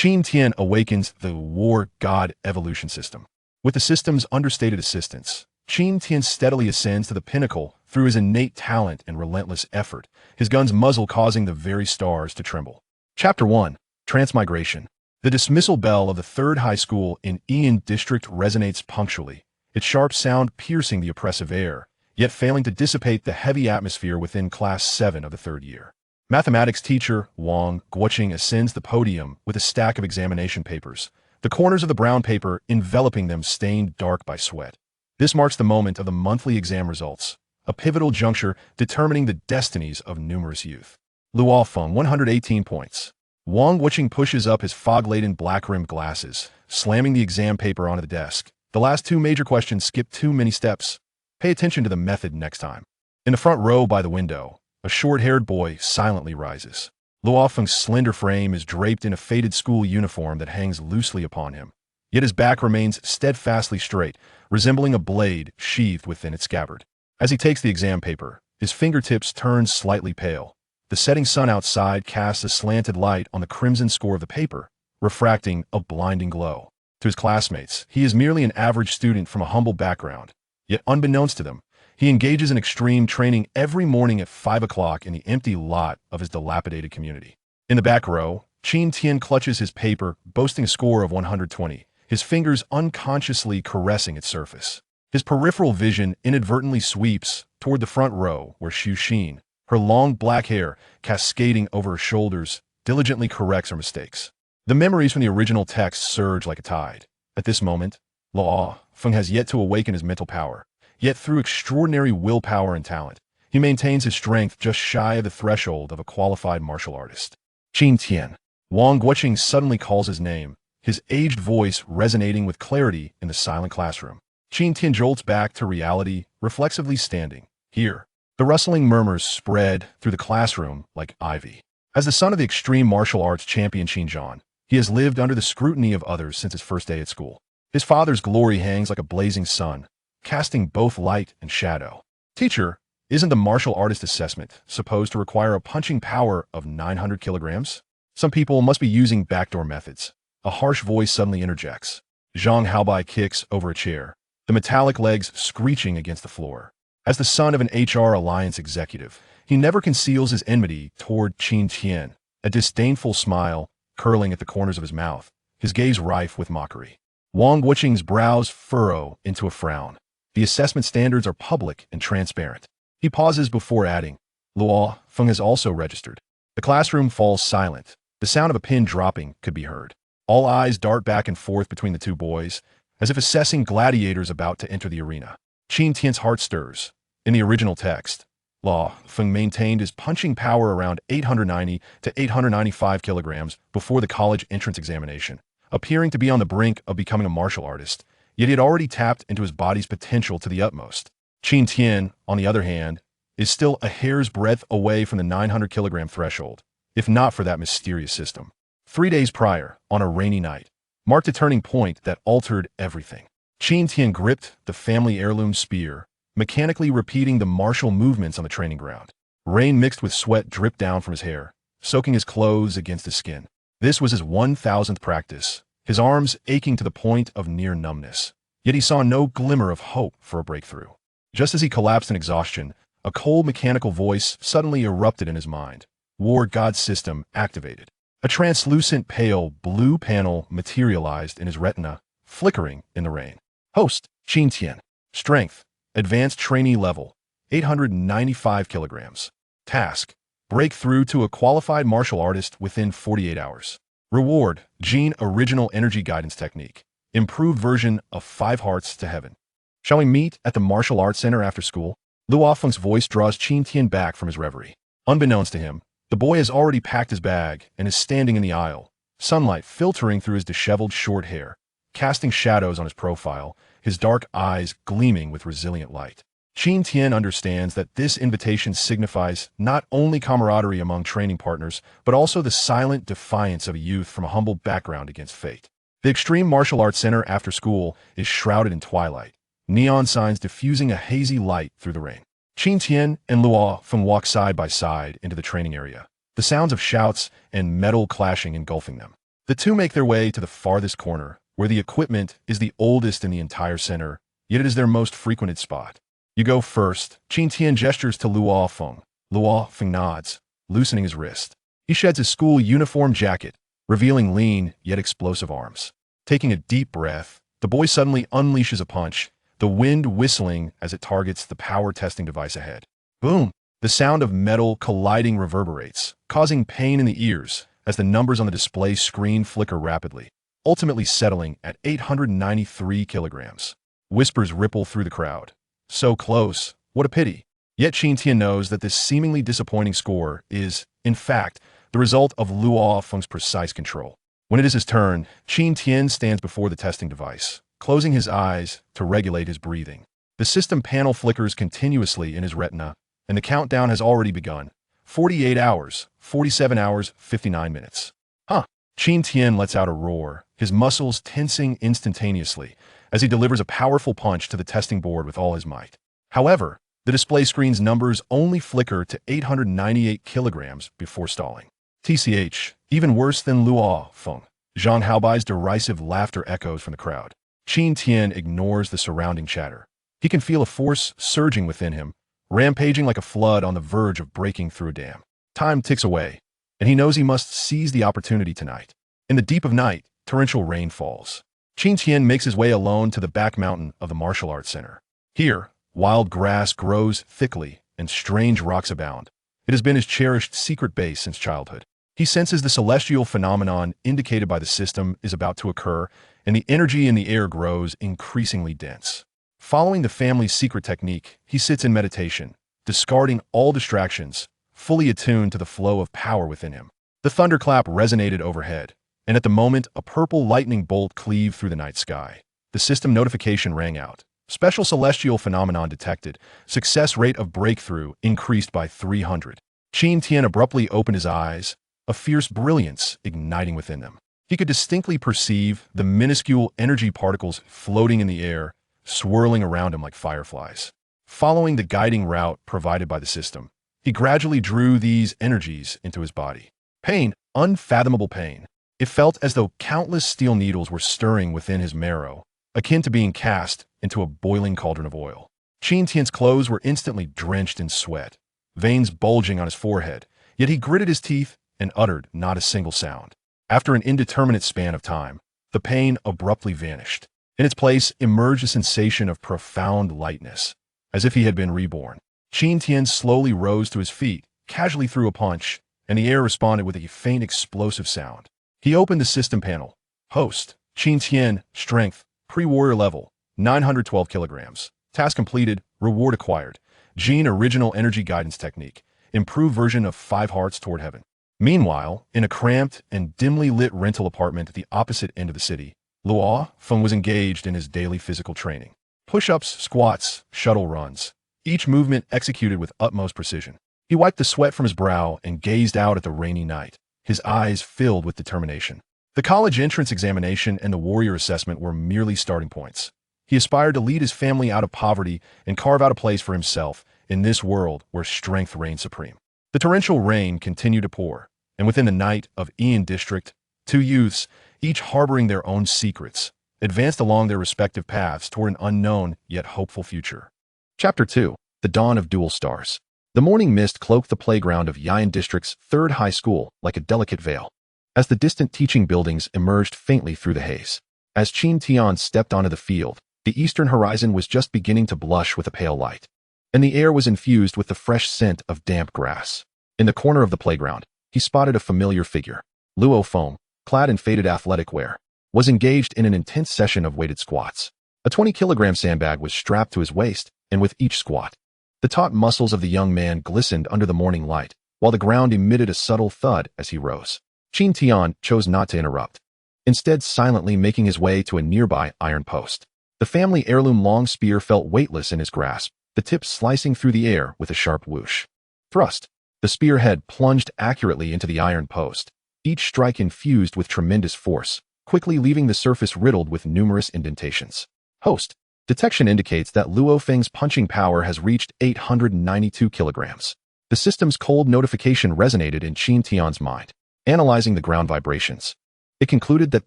Qin Tian awakens the war god evolution system. With the system's understated assistance, Qin Tian steadily ascends to the pinnacle through his innate talent and relentless effort, his gun's muzzle causing the very stars to tremble. Chapter 1. Transmigration. The dismissal bell of the third high school in Qin district resonates punctually, its sharp sound piercing the oppressive air, yet failing to dissipate the heavy atmosphere within Class 7 of the third year. Mathematics teacher Wang Guoqing ascends the podium with a stack of examination papers, the corners of the brown paper enveloping them stained dark by sweat. This marks the moment of the monthly exam results, a pivotal juncture determining the destinies of numerous youth. Luo Feng, 118 points. Wang Guoqing pushes up his fog-laden black-rimmed glasses, slamming the exam paper onto the desk. The last two major questions skip too many steps. Pay attention to the method next time. In the front row by the window, a short-haired boy silently rises. Luo Feng's slender frame is draped in a faded school uniform that hangs loosely upon him. Yet his back remains steadfastly straight, resembling a blade sheathed within its scabbard. As he takes the exam paper, his fingertips turn slightly pale. The setting sun outside casts a slanted light on the crimson score of the paper, refracting a blinding glow. To his classmates, he is merely an average student from a humble background. Yet unbeknownst to them, he engages in extreme training every morning at 5 o'clock in the empty lot of his dilapidated community. In the back row, Qin Tian clutches his paper, boasting a score of 120, his fingers unconsciously caressing its surface. His peripheral vision inadvertently sweeps toward the front row where Xu Xin, her long black hair cascading over her shoulders, diligently corrects her mistakes. The memories from the original text surge like a tide. At this moment, Luo Feng has yet to awaken his mental power. Yet through extraordinary willpower and talent, he maintains his strength just shy of the threshold of a qualified martial artist. Qin Tian. Wang Guoqing suddenly calls his name, his aged voice resonating with clarity in the silent classroom. Qin Tian jolts back to reality, reflexively standing. Here, the rustling murmurs spread through the classroom like ivy. As the son of the extreme martial arts champion Qin Tian, he has lived under the scrutiny of others since his first day at school. His father's glory hangs like a blazing sun, casting both light and shadow. Teacher, isn't the martial artist assessment supposed to require a punching power of 900 kilograms? Some people must be using backdoor methods. A harsh voice suddenly interjects. Zhang Haobai kicks over a chair, the metallic legs screeching against the floor. As the son of an HR Alliance executive, he never conceals his enmity toward Qin Tian, a disdainful smile curling at the corners of his mouth, his gaze rife with mockery. Wang Guoqing's brows furrow into a frown. The assessment standards are public and transparent. He pauses before adding, Luo Feng has also registered. The classroom falls silent. The sound of a pin dropping could be heard. All eyes dart back and forth between the two boys, as if assessing gladiators about to enter the arena. Qin Tian's heart stirs. In the original text, Luo Feng maintained his punching power around 890 to 895 kilograms before the college entrance examination, appearing to be on the brink of becoming a martial artist. Yet he had already tapped into his body's potential to the utmost. Qin Tian, on the other hand, is still a hair's breadth away from the 900-kilogram threshold, if not for that mysterious system. 3 days prior, on a rainy night, marked a turning point that altered everything. Qin Tian gripped the family heirloom spear, mechanically repeating the martial movements on the training ground. Rain mixed with sweat dripped down from his hair, soaking his clothes against his skin. This was his 1,000th practice, his arms aching to the point of near numbness. Yet he saw no glimmer of hope for a breakthrough. Just as he collapsed in exhaustion, a cold mechanical voice suddenly erupted in his mind. War God System activated. A translucent pale blue panel materialized in his retina, flickering in the rain. Host, Qin Tian. Strength, advanced trainee level, 895 kilograms. Task, break through to a qualified martial artist within 48 hours. Reward, Gene Original Energy Guidance Technique. Improved version of 5 Hearts to Heaven. Shall we meet at the Martial Arts Center after school? Luo Feng's voice draws Qin Tian back from his reverie. Unbeknownst to him, the boy has already packed his bag and is standing in the aisle, sunlight filtering through his disheveled short hair, casting shadows on his profile, his dark eyes gleaming with resilient light. Qin Tian understands that this invitation signifies not only camaraderie among training partners, but also the silent defiance of a youth from a humble background against fate. The Extreme Martial Arts Center after school is shrouded in twilight, neon signs diffusing a hazy light through the rain. Qin Tian and Luo Feng walk side by side into the training area, the sounds of shouts and metal clashing engulfing them. The two make their way to the farthest corner, where the equipment is the oldest in the entire center, yet it is their most frequented spot. You go first. Qin Tian gestures to Luo Feng. Luo Feng nods, loosening his wrist. He sheds his school uniform jacket, revealing lean yet explosive arms. Taking a deep breath, the boy suddenly unleashes a punch, the wind whistling as it targets the power testing device ahead. Boom! The sound of metal colliding reverberates, causing pain in the ears as the numbers on the display screen flicker rapidly, ultimately settling at 893 kilograms. Whispers ripple through the crowd. So close, what a pity. Yet Qin Tian knows that this seemingly disappointing score is, in fact, the result of Luo Feng's precise control. When it is his turn, Qin Tian stands before the testing device, closing his eyes to regulate his breathing. The system panel flickers continuously in his retina, and the countdown has already begun. 48 hours, 47 hours, 59 minutes. Huh. Qin Tian lets out a roar, his muscles tensing instantaneously as he delivers a powerful punch to the testing board with all his might. However, the display screen's numbers only flicker to 898 kilograms before stalling. TCH, even worse than Luo Feng. Zhang Haobai's derisive laughter echoes from the crowd. Qin Tian ignores the surrounding chatter. He can feel a force surging within him, rampaging like a flood on the verge of breaking through a dam. Time ticks away, and he knows he must seize the opportunity tonight. In the deep of night, torrential rain falls. Qin Tian makes his way alone to the back mountain of the martial arts center. Here, wild grass grows thickly and strange rocks abound. It has been his cherished secret base since childhood. He senses the celestial phenomenon indicated by the system is about to occur, and the energy in the air grows increasingly dense. Following the family's secret technique, he sits in meditation, discarding all distractions, fully attuned to the flow of power within him. The thunderclap resonated overhead, and at the moment, a purple lightning bolt cleaved through the night sky. The system notification rang out. Special celestial phenomenon detected. Success rate of breakthrough increased by 300. Qin Tian abruptly opened his eyes, a fierce brilliance igniting within them. He could distinctly perceive the minuscule energy particles floating in the air, swirling around him like fireflies. Following the guiding route provided by the system, he gradually drew these energies into his body. Pain, unfathomable pain. It felt as though countless steel needles were stirring within his marrow, akin to being cast into a boiling cauldron of oil. Qin Tian's clothes were instantly drenched in sweat, veins bulging on his forehead, yet he gritted his teeth and uttered not a single sound. After an indeterminate span of time, the pain abruptly vanished. In its place emerged a sensation of profound lightness, as if he had been reborn. Qin Tian slowly rose to his feet, casually threw a punch, and the air responded with a faint explosive sound. He opened the system panel. Host, Qin Tian, strength, pre-warrior level, 912 kilograms. Task completed, reward acquired. Gene original energy guidance technique, improved version of 5 hearts toward heaven. Meanwhile, in a cramped and dimly lit rental apartment at the opposite end of the city, Luo Feng was engaged in his daily physical training. Push-ups, squats, shuttle runs, each movement executed with utmost precision. He wiped the sweat from his brow and gazed out at the rainy night, his eyes filled with determination. The college entrance examination and the warrior assessment were merely starting points. He aspired to lead his family out of poverty and carve out a place for himself in this world where strength reigned supreme. The torrential rain continued to pour, and within the night of Ian District, 2 youths, each harboring their own secrets, advanced along their respective paths toward an unknown yet hopeful future. Chapter 2. The Dawn of Dual Stars. The morning mist cloaked the playground of Yian District's 3rd high school like a delicate veil, as the distant teaching buildings emerged faintly through the haze. As Qin Tian stepped onto the field, the eastern horizon was just beginning to blush with a pale light, and the air was infused with the fresh scent of damp grass. In the corner of the playground, he spotted a familiar figure. Luo Feng, clad in faded athletic wear, was engaged in an intense session of weighted squats. A 20-kilogram sandbag was strapped to his waist, and with each squat, the taut muscles of the young man glistened under the morning light, while the ground emitted a subtle thud as he rose. Qin Tian chose not to interrupt, instead silently making his way to a nearby iron post. The family heirloom long spear felt weightless in his grasp, the tip slicing through the air with a sharp whoosh. Thrust. The spearhead plunged accurately into the iron post, each strike infused with tremendous force, quickly leaving the surface riddled with numerous indentations. Host. Detection indicates that Luo Feng's punching power has reached 892 kilograms. The system's cold notification resonated in Qin Tian's mind. Analyzing the ground vibrations, It concluded that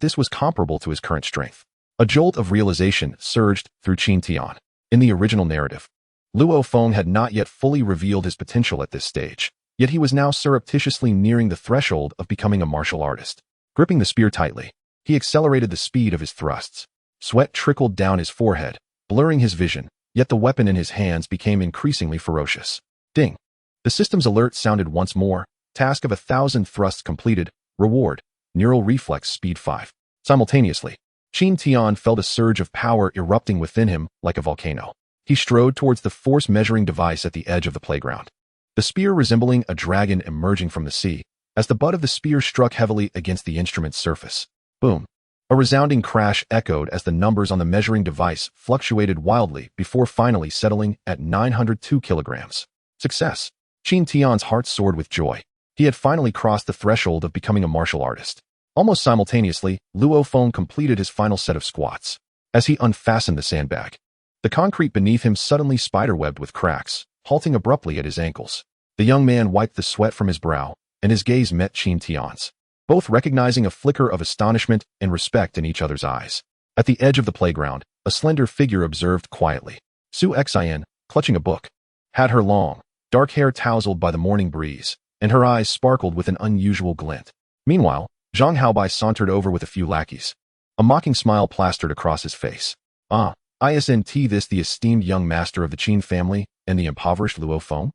this was comparable to his current strength. A jolt of realization surged through Qin Tian. In the original narrative, Luo Feng had not yet fully revealed his potential at this stage, yet he was now surreptitiously nearing the threshold of becoming a martial artist. Gripping the spear tightly, he accelerated the speed of his thrusts. Sweat trickled down his forehead, blurring his vision, yet the weapon in his hands became increasingly ferocious. Ding! The system's alert sounded once more. Task of 1,000 thrusts completed. Reward: neural reflex speed 5. Simultaneously, Qin Tian felt a surge of power erupting within him like a volcano. He strode towards the force-measuring device at the edge of the playground. The spear resembling a dragon emerging from the sea, as the butt of the spear struck heavily against the instrument's surface. Boom! A resounding crash echoed as the numbers on the measuring device fluctuated wildly before finally settling at 902 kilograms. Success! Qin Tian's heart soared with joy. He had finally crossed the threshold of becoming a martial artist. Almost simultaneously, Luo Feng completed his final set of squats. As he unfastened the sandbag, the concrete beneath him suddenly spiderwebbed with cracks, halting abruptly at his ankles. The young man wiped the sweat from his brow, and his gaze met Qin Tian's, both recognizing a flicker of astonishment and respect in each other's eyes. At the edge of the playground, a slender figure observed quietly. Su Xian, clutching a book, had her long, dark hair tousled by the morning breeze, and her eyes sparkled with an unusual glint. Meanwhile, Zhang Haobai sauntered over with a few lackeys. A mocking smile plastered across his face. Ah, isn't this the esteemed young master of the Qin family and the impoverished Luo Feng?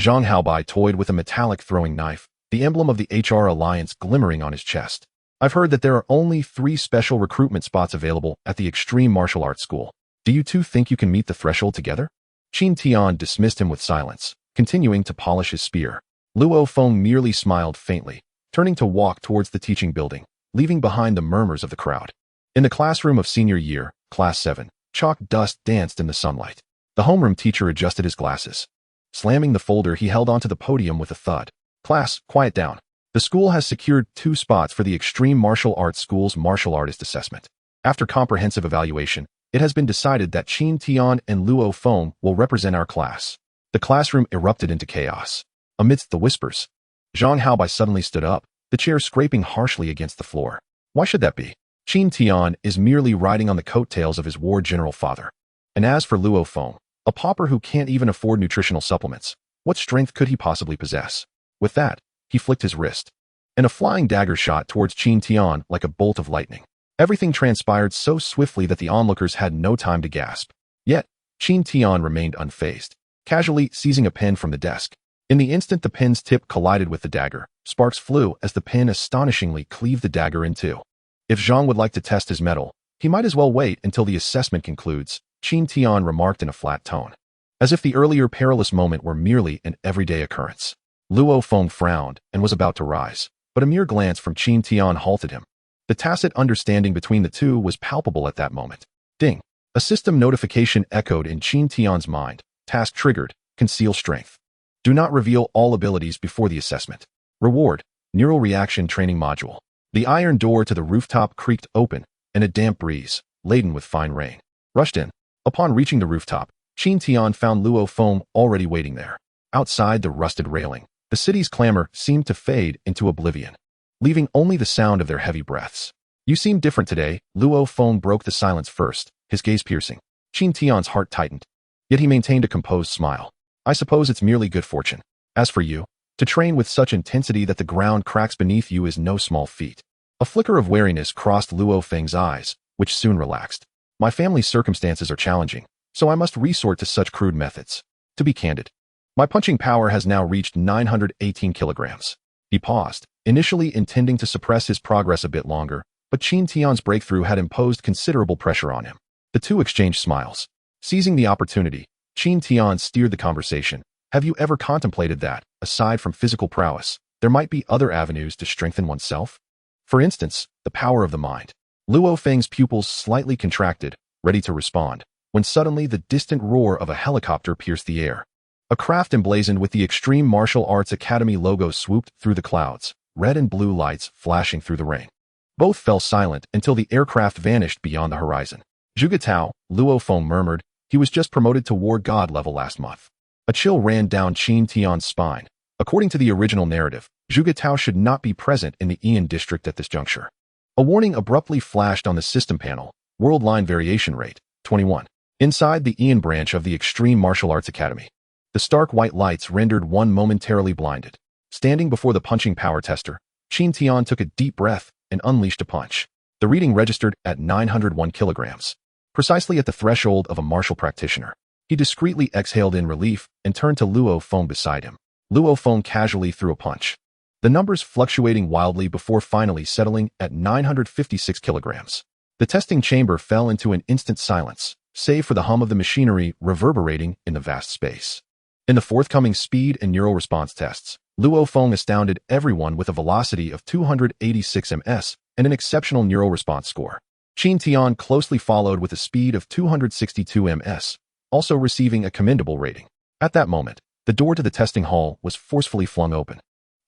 Zhang Haobai toyed with a metallic throwing knife, the emblem of the HR Alliance glimmering on his chest. I've heard that there are only 3 special recruitment spots available at the Extreme Martial Arts School. Do you two think you can meet the threshold together? Qin Tian dismissed him with silence, continuing to polish his spear. Luo Feng merely smiled faintly, turning to walk towards the teaching building, leaving behind the murmurs of the crowd. In the classroom of senior year, Class 7, chalk dust danced in the sunlight. The homeroom teacher adjusted his glasses. Slamming the folder, he held onto the podium with a thud. Class, quiet down. The school has secured 2 spots for the Extreme Martial Arts School's Martial Artist Assessment. After comprehensive evaluation, it has been decided that Qin Tian and Luo Feng will represent our class. The classroom erupted into chaos. Amidst the whispers, Zhang Haobai suddenly stood up, the chair scraping harshly against the floor. Why should that be? Qin Tian is merely riding on the coattails of his war general father. And as for Luo Feng, a pauper who can't even afford nutritional supplements, what strength could he possibly possess? With that, he flicked his wrist, and a flying dagger shot towards Qin Tian like a bolt of lightning. Everything transpired so swiftly that the onlookers had no time to gasp. Yet, Qin Tian remained unfazed, casually seizing a pen from the desk. In the instant the pen's tip collided with the dagger, sparks flew as the pen astonishingly cleaved the dagger in two. If Zhang would like to test his mettle, he might as well wait until the assessment concludes, Qin Tian remarked in a flat tone, as if the earlier perilous moment were merely an everyday occurrence. Luo Feng frowned and was about to rise, but a mere glance from Qin Tian halted him. The tacit understanding between the two was palpable at that moment. Ding! A system notification echoed in Qin Tian's mind. Task triggered. Conceal strength. Do not reveal all abilities before the assessment. Reward: neural reaction training module. The iron door to the rooftop creaked open, and a damp breeze, laden with fine rain, rushed in. Upon reaching the rooftop, Qin Tian found Luo Feng already waiting there. Outside the rusted railing, the city's clamor seemed to fade into oblivion, leaving only the sound of their heavy breaths. You seem different today. Luo Feng broke the silence first, his gaze piercing. Qin Tian's heart tightened, yet he maintained a composed smile. I suppose it's merely good fortune. As for you, to train with such intensity that the ground cracks beneath you is no small feat. A flicker of wariness crossed Luo Feng's eyes, which soon relaxed. My family's circumstances are challenging, so I must resort to such crude methods. To be candid, my punching power has now reached 918 kilograms. He paused, initially intending to suppress his progress a bit longer, but Qin Tian's breakthrough had imposed considerable pressure on him. The two exchanged smiles. Seizing the opportunity, Qin Tian steered the conversation. Have you ever contemplated that, aside from physical prowess, there might be other avenues to strengthen oneself? For instance, the power of the mind. Luo Feng's pupils slightly contracted, ready to respond, when suddenly the distant roar of a helicopter pierced the air. A craft emblazoned with the Extreme Martial Arts Academy logo swooped through the clouds, red and blue lights flashing through the rain. Both fell silent until the aircraft vanished beyond the horizon. Zhuge, Luo Feng murmured, he was just promoted to war god level last month. A chill ran down Qin Tian's spine. According to the original narrative, Zhuge should not be present in the Ian district at this juncture. A warning abruptly flashed on the system panel. World line variation rate, 21. Inside the Ian branch of the Extreme Martial Arts Academy. The stark white lights rendered one momentarily blinded. Standing before the punching power tester, Qin Tian took a deep breath and unleashed a punch. The reading registered at 901 kilograms. Precisely at the threshold of a martial practitioner. He discreetly exhaled in relief and turned to Luo Feng beside him. Luo Feng casually threw a punch. The numbers fluctuating wildly before finally settling at 956 kilograms. The testing chamber fell into an instant silence, save for the hum of the machinery reverberating in the vast space. In the forthcoming speed and neural response tests, Luo Feng astounded everyone with a velocity of 286 ms and an exceptional neural response score. Qin Tian closely followed with a speed of 262 ms, also receiving a commendable rating. At that moment, the door to the testing hall was forcefully flung open.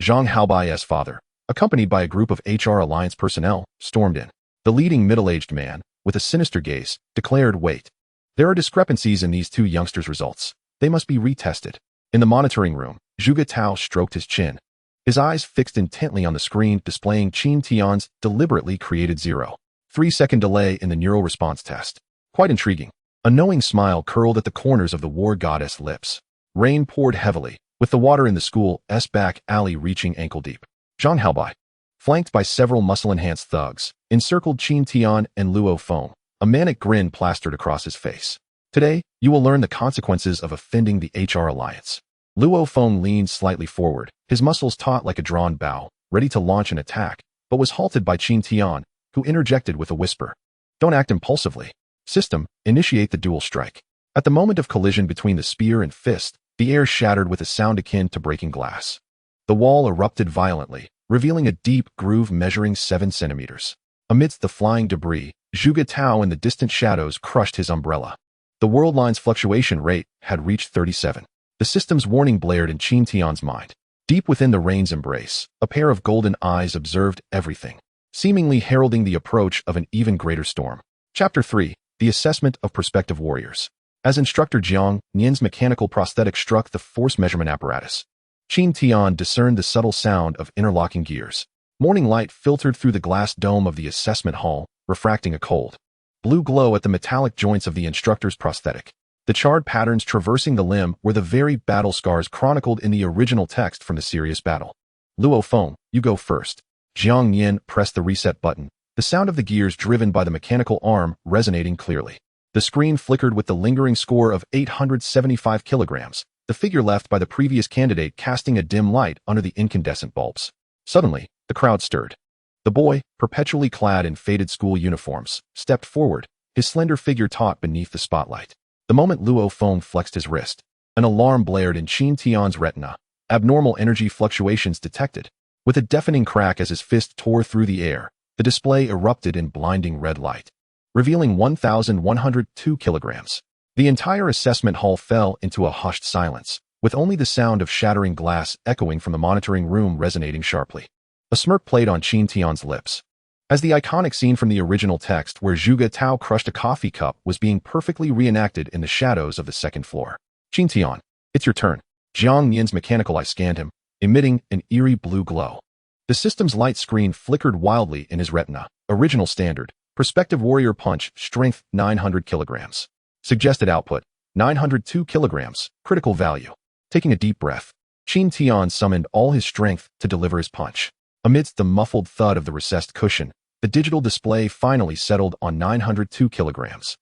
Zhang Haobai's father, accompanied by a group of HR Alliance personnel, stormed in. The leading middle-aged man, with a sinister gaze, declared, "Wait. There are discrepancies in these two youngsters' results. They must be retested." In the monitoring room, Zhuge Tao stroked his chin. His eyes fixed intently on the screen displaying Qin Tian's deliberately created 0.3-second delay in the neural response test. Quite intriguing. A knowing smile curled at the corners of the war goddess' lips. Rain poured heavily, with the water in the school's back alley reaching ankle-deep. Zhang Haobai, flanked by several muscle-enhanced thugs, encircled Qin Tian and Luo Feng. A manic grin plastered across his face. "Today, you will learn the consequences of offending the HR Alliance." Luo Feng leaned slightly forward, his muscles taut like a drawn bow, ready to launch an attack, but was halted by Qin Tian, who interjected with a whisper. "Don't act impulsively. System, initiate the dual strike." At the moment of collision between the spear and fist, the air shattered with a sound akin to breaking glass. The wall erupted violently, revealing a deep groove measuring 7 centimeters. Amidst the flying debris, Zhuge Tao in the distant shadows crushed his umbrella. The world line's fluctuation rate had reached 37. The system's warning blared in Qin Tian's mind. Deep within the rain's embrace, a pair of golden eyes observed everything, seemingly heralding the approach of an even greater storm. Chapter 3. The Assessment of Prospective Warriors. As Instructor Jiang Nian's mechanical prosthetic struck the force measurement apparatus, Qin Tian discerned the subtle sound of interlocking gears. Morning light filtered through the glass dome of the assessment hall, refracting a cold blue glow at the metallic joints of the instructor's prosthetic. The charred patterns traversing the limb were the very battle scars chronicled in the original text from the serious battle. "Luo Feng, you go first." Jiang Nian pressed the reset button, the sound of the gears driven by the mechanical arm resonating clearly. The screen flickered with the lingering score of 875 kilograms, the figure left by the previous candidate casting a dim light under the incandescent bulbs. Suddenly, the crowd stirred. The boy, perpetually clad in faded school uniforms, stepped forward, his slender figure taut beneath the spotlight. The moment Luo Feng flexed his wrist, an alarm blared in Qin Tian's retina. Abnormal energy fluctuations detected. With a deafening crack as his fist tore through the air, the display erupted in blinding red light, revealing 1,102 kilograms. The entire assessment hall fell into a hushed silence, with only the sound of shattering glass echoing from the monitoring room resonating sharply. A smirk played on Qin Tian's lips, as the iconic scene from the original text where Zhuge Tao crushed a coffee cup was being perfectly reenacted in the shadows of the second floor. "Qin Tian, it's your turn." Jiang Nian's mechanical eye scanned him, emitting an eerie blue glow. The system's light screen flickered wildly in his retina. Original standard, prospective warrior punch, strength 900 kilograms. Suggested output, 902 kilograms, critical value. Taking a deep breath, Qin Tian summoned all his strength to deliver his punch. Amidst the muffled thud of the recessed cushion, the digital display finally settled on 902 kilograms.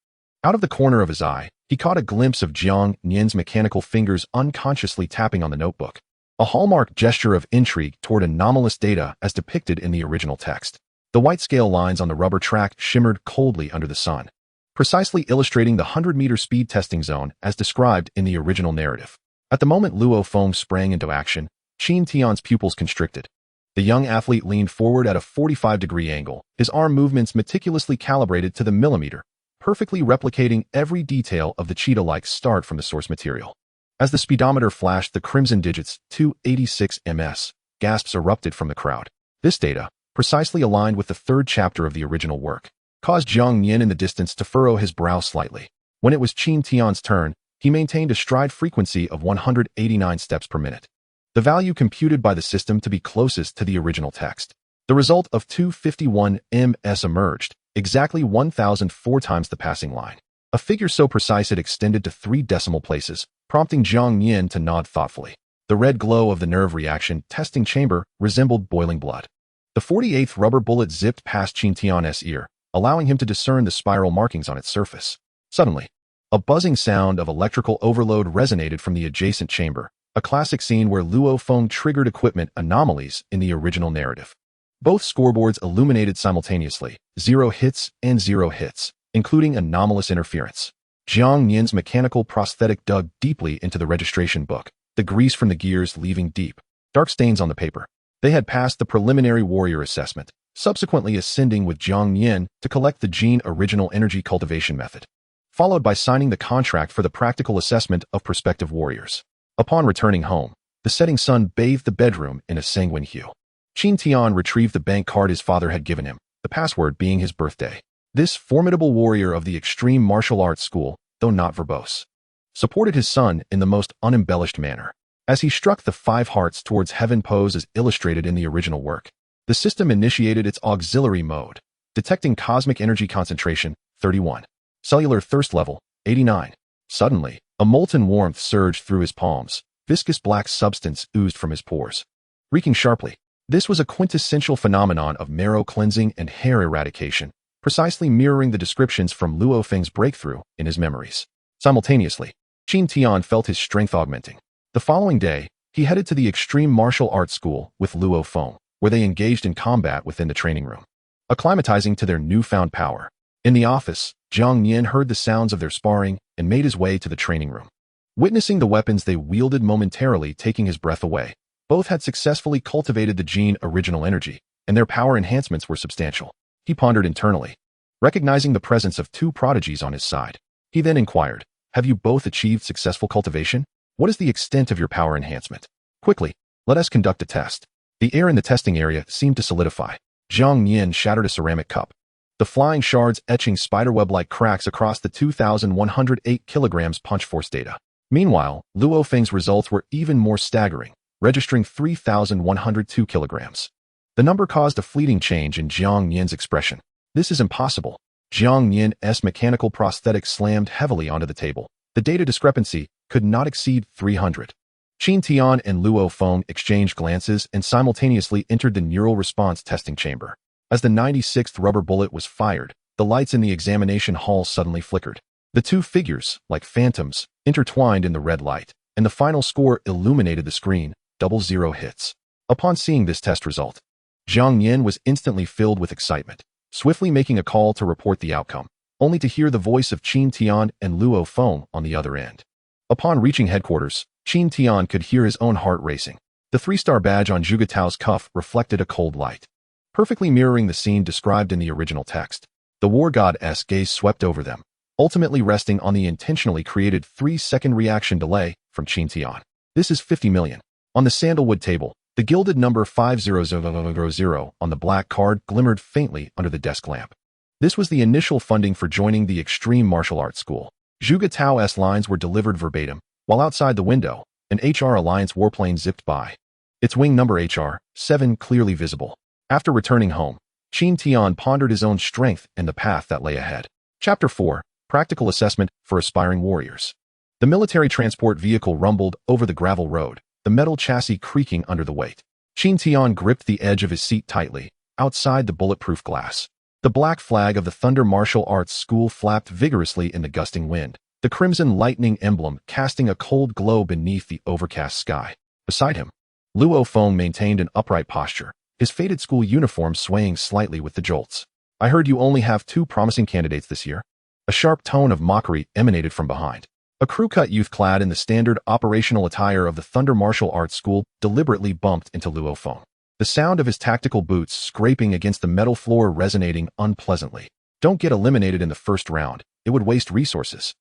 Out of the corner of his eye, he caught a glimpse of Jiang Nian's mechanical fingers unconsciously tapping on the notebook, a hallmark gesture of intrigue toward anomalous data as depicted in the original text. The white scale lines on the rubber track shimmered coldly under the sun, precisely illustrating the 100-meter speed testing zone as described in the original narrative. At the moment Luo Feng sprang into action, Qin Tian's pupils constricted. The young athlete leaned forward at a 45-degree angle, his arm movements meticulously calibrated to the millimeter, perfectly replicating every detail of the cheetah-like start from the source material. As the speedometer flashed the crimson digits, 286 ms, gasps erupted from the crowd. This data, precisely aligned with the third chapter of the original work, caused Jiang Nian in the distance to furrow his brow slightly. When it was Qin Tian's turn, he maintained a stride frequency of 189 steps per minute. The value computed by the system to be closest to the original text. The result of 251 ms emerged, exactly 1,004 times the passing line. A figure so precise it extended to 3 decimal places, prompting Jiang Yin to nod thoughtfully. The red glow of the nerve reaction testing chamber resembled boiling blood. The 48th rubber bullet zipped past Qin Tian's ear, allowing him to discern the spiral markings on its surface. Suddenly, a buzzing sound of electrical overload resonated from the adjacent chamber, a classic scene where Luo Feng triggered equipment anomalies in the original narrative. Both scoreboards illuminated simultaneously, 0 hits and 0 hits, including anomalous interference. Jiang Yin's mechanical prosthetic dug deeply into the registration book, the grease from the gears leaving deep, dark stains on the paper. They had passed the preliminary warrior assessment, subsequently ascending with Jiang Yin to collect the gene original energy cultivation method, followed by signing the contract for the practical assessment of prospective warriors. Upon returning home, the setting sun bathed the bedroom in a sanguine hue. Qin Tian retrieved the bank card his father had given him, the password being his birthday. This formidable warrior of the extreme martial arts school, though not verbose, supported his son in the most unembellished manner. As he struck the 5 hearts towards heaven pose as illustrated in the original work, the system initiated its auxiliary mode, detecting cosmic energy concentration, 31. Cellular thirst level, 89. Suddenly, a molten warmth surged through his palms, viscous black substance oozed from his pores, reeking sharply. This was a quintessential phenomenon of marrow cleansing and hair eradication, precisely mirroring the descriptions from Luo Feng's breakthrough in his memories. Simultaneously, Qin Tian felt his strength augmenting. The following day, he headed to the extreme martial arts school with Luo Feng, where they engaged in combat within the training room, acclimatizing to their newfound power. In the office, Jiang Yin heard the sounds of their sparring and made his way to the training room. Witnessing the weapons they wielded momentarily taking his breath away, both had successfully cultivated the gene original energy, and their power enhancements were substantial. He pondered internally, recognizing the presence of 2 prodigies on his side. He then inquired, "Have you both achieved successful cultivation? What is the extent of your power enhancement? Quickly, let us conduct a test." The air in the testing area seemed to solidify. Jiang Yin shattered a ceramic cup, the flying shards etching spiderweb-like cracks across the 2,108 kilograms punch force data. Meanwhile, Luo Feng's results were even more staggering, registering 3,102 kilograms. The number caused a fleeting change in Jiang Yin's expression. "This is impossible." Jiang Yin's mechanical prosthetic slammed heavily onto the table. The data discrepancy could not exceed 300. Qin Tian and Luo Feng exchanged glances and simultaneously entered the neural response testing chamber. As the 96th rubber bullet was fired, the lights in the examination hall suddenly flickered. The 2 figures, like phantoms, intertwined in the red light, and the final score illuminated the screen, 00 hits. Upon seeing this test result, Jiang Yin was instantly filled with excitement, swiftly making a call to report the outcome, only to hear the voice of Qin Tian and Luo Feng on the other end. Upon reaching headquarters, Qin Tian could hear his own heart racing. The 3-star badge on Zhuge Tao's cuff reflected a cold light, perfectly mirroring the scene described in the original text. The war god's gaze swept over them, ultimately resting on the intentionally created 3-second reaction delay from Qin Tian. "This is 50 million. On the sandalwood table, the gilded number 50000 on the black card glimmered faintly under the desk lamp. This was the initial funding for joining the extreme martial arts school. Zhuge Tao's lines were delivered verbatim, while outside the window, an HR Alliance warplane zipped by, its wing number HR-7 clearly visible. After returning home, Qin Tian pondered his own strength and the path that lay ahead. Chapter 4, Practical Assessment for Aspiring Warriors. The military transport vehicle rumbled over the gravel road, the metal chassis creaking under the weight. Qin Tian gripped the edge of his seat tightly, outside the bulletproof glass. The black flag of the Thunder Martial Arts School flapped vigorously in the gusting wind, the crimson lightning emblem casting a cold glow beneath the overcast sky. Beside him, Luo Feng maintained an upright posture, his faded school uniform swaying slightly with the jolts. "I heard you only have 2 promising candidates this year." A sharp tone of mockery emanated from behind. A crew-cut youth clad in the standard operational attire of the Thunder Martial Arts School deliberately bumped into Luo Feng, the sound of his tactical boots scraping against the metal floor resonating unpleasantly. "Don't get eliminated in the first round. It would waste resources."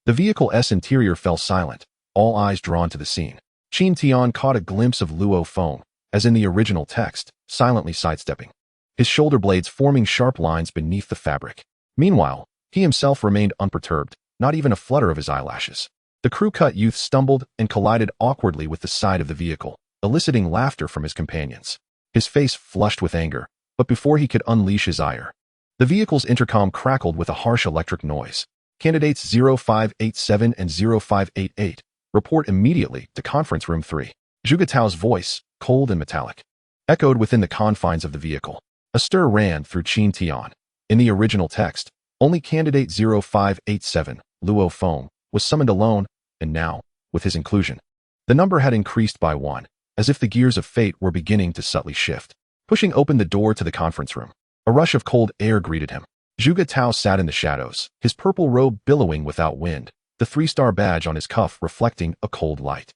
The vehicle's interior fell silent, all eyes drawn to the scene. Qin Tian caught a glimpse of Luo Feng, as in the original text, silently sidestepping, his shoulder blades forming sharp lines beneath the fabric. Meanwhile, he himself remained unperturbed, not even a flutter of his eyelashes. The crew-cut youth stumbled and collided awkwardly with the side of the vehicle, eliciting laughter from his companions. His face flushed with anger, But before he could unleash his ire, the vehicle's intercom crackled with a harsh electric noise. Candidates 0587 and 0588 report immediately to Conference Room 3. Zhuge Tao's voice, cold and metallic, echoed within the confines of the vehicle. A stir ran through Qin Tian. In the original text, only candidate 0587, Luo Feng, was summoned alone, and now, with his inclusion, the number had increased by 1, as if the gears of fate were beginning to subtly shift. Pushing open the door to the conference room, a rush of cold air greeted him. Zhuge Tao sat in the shadows, his purple robe billowing without wind, the 3-star badge on his cuff reflecting a cold light.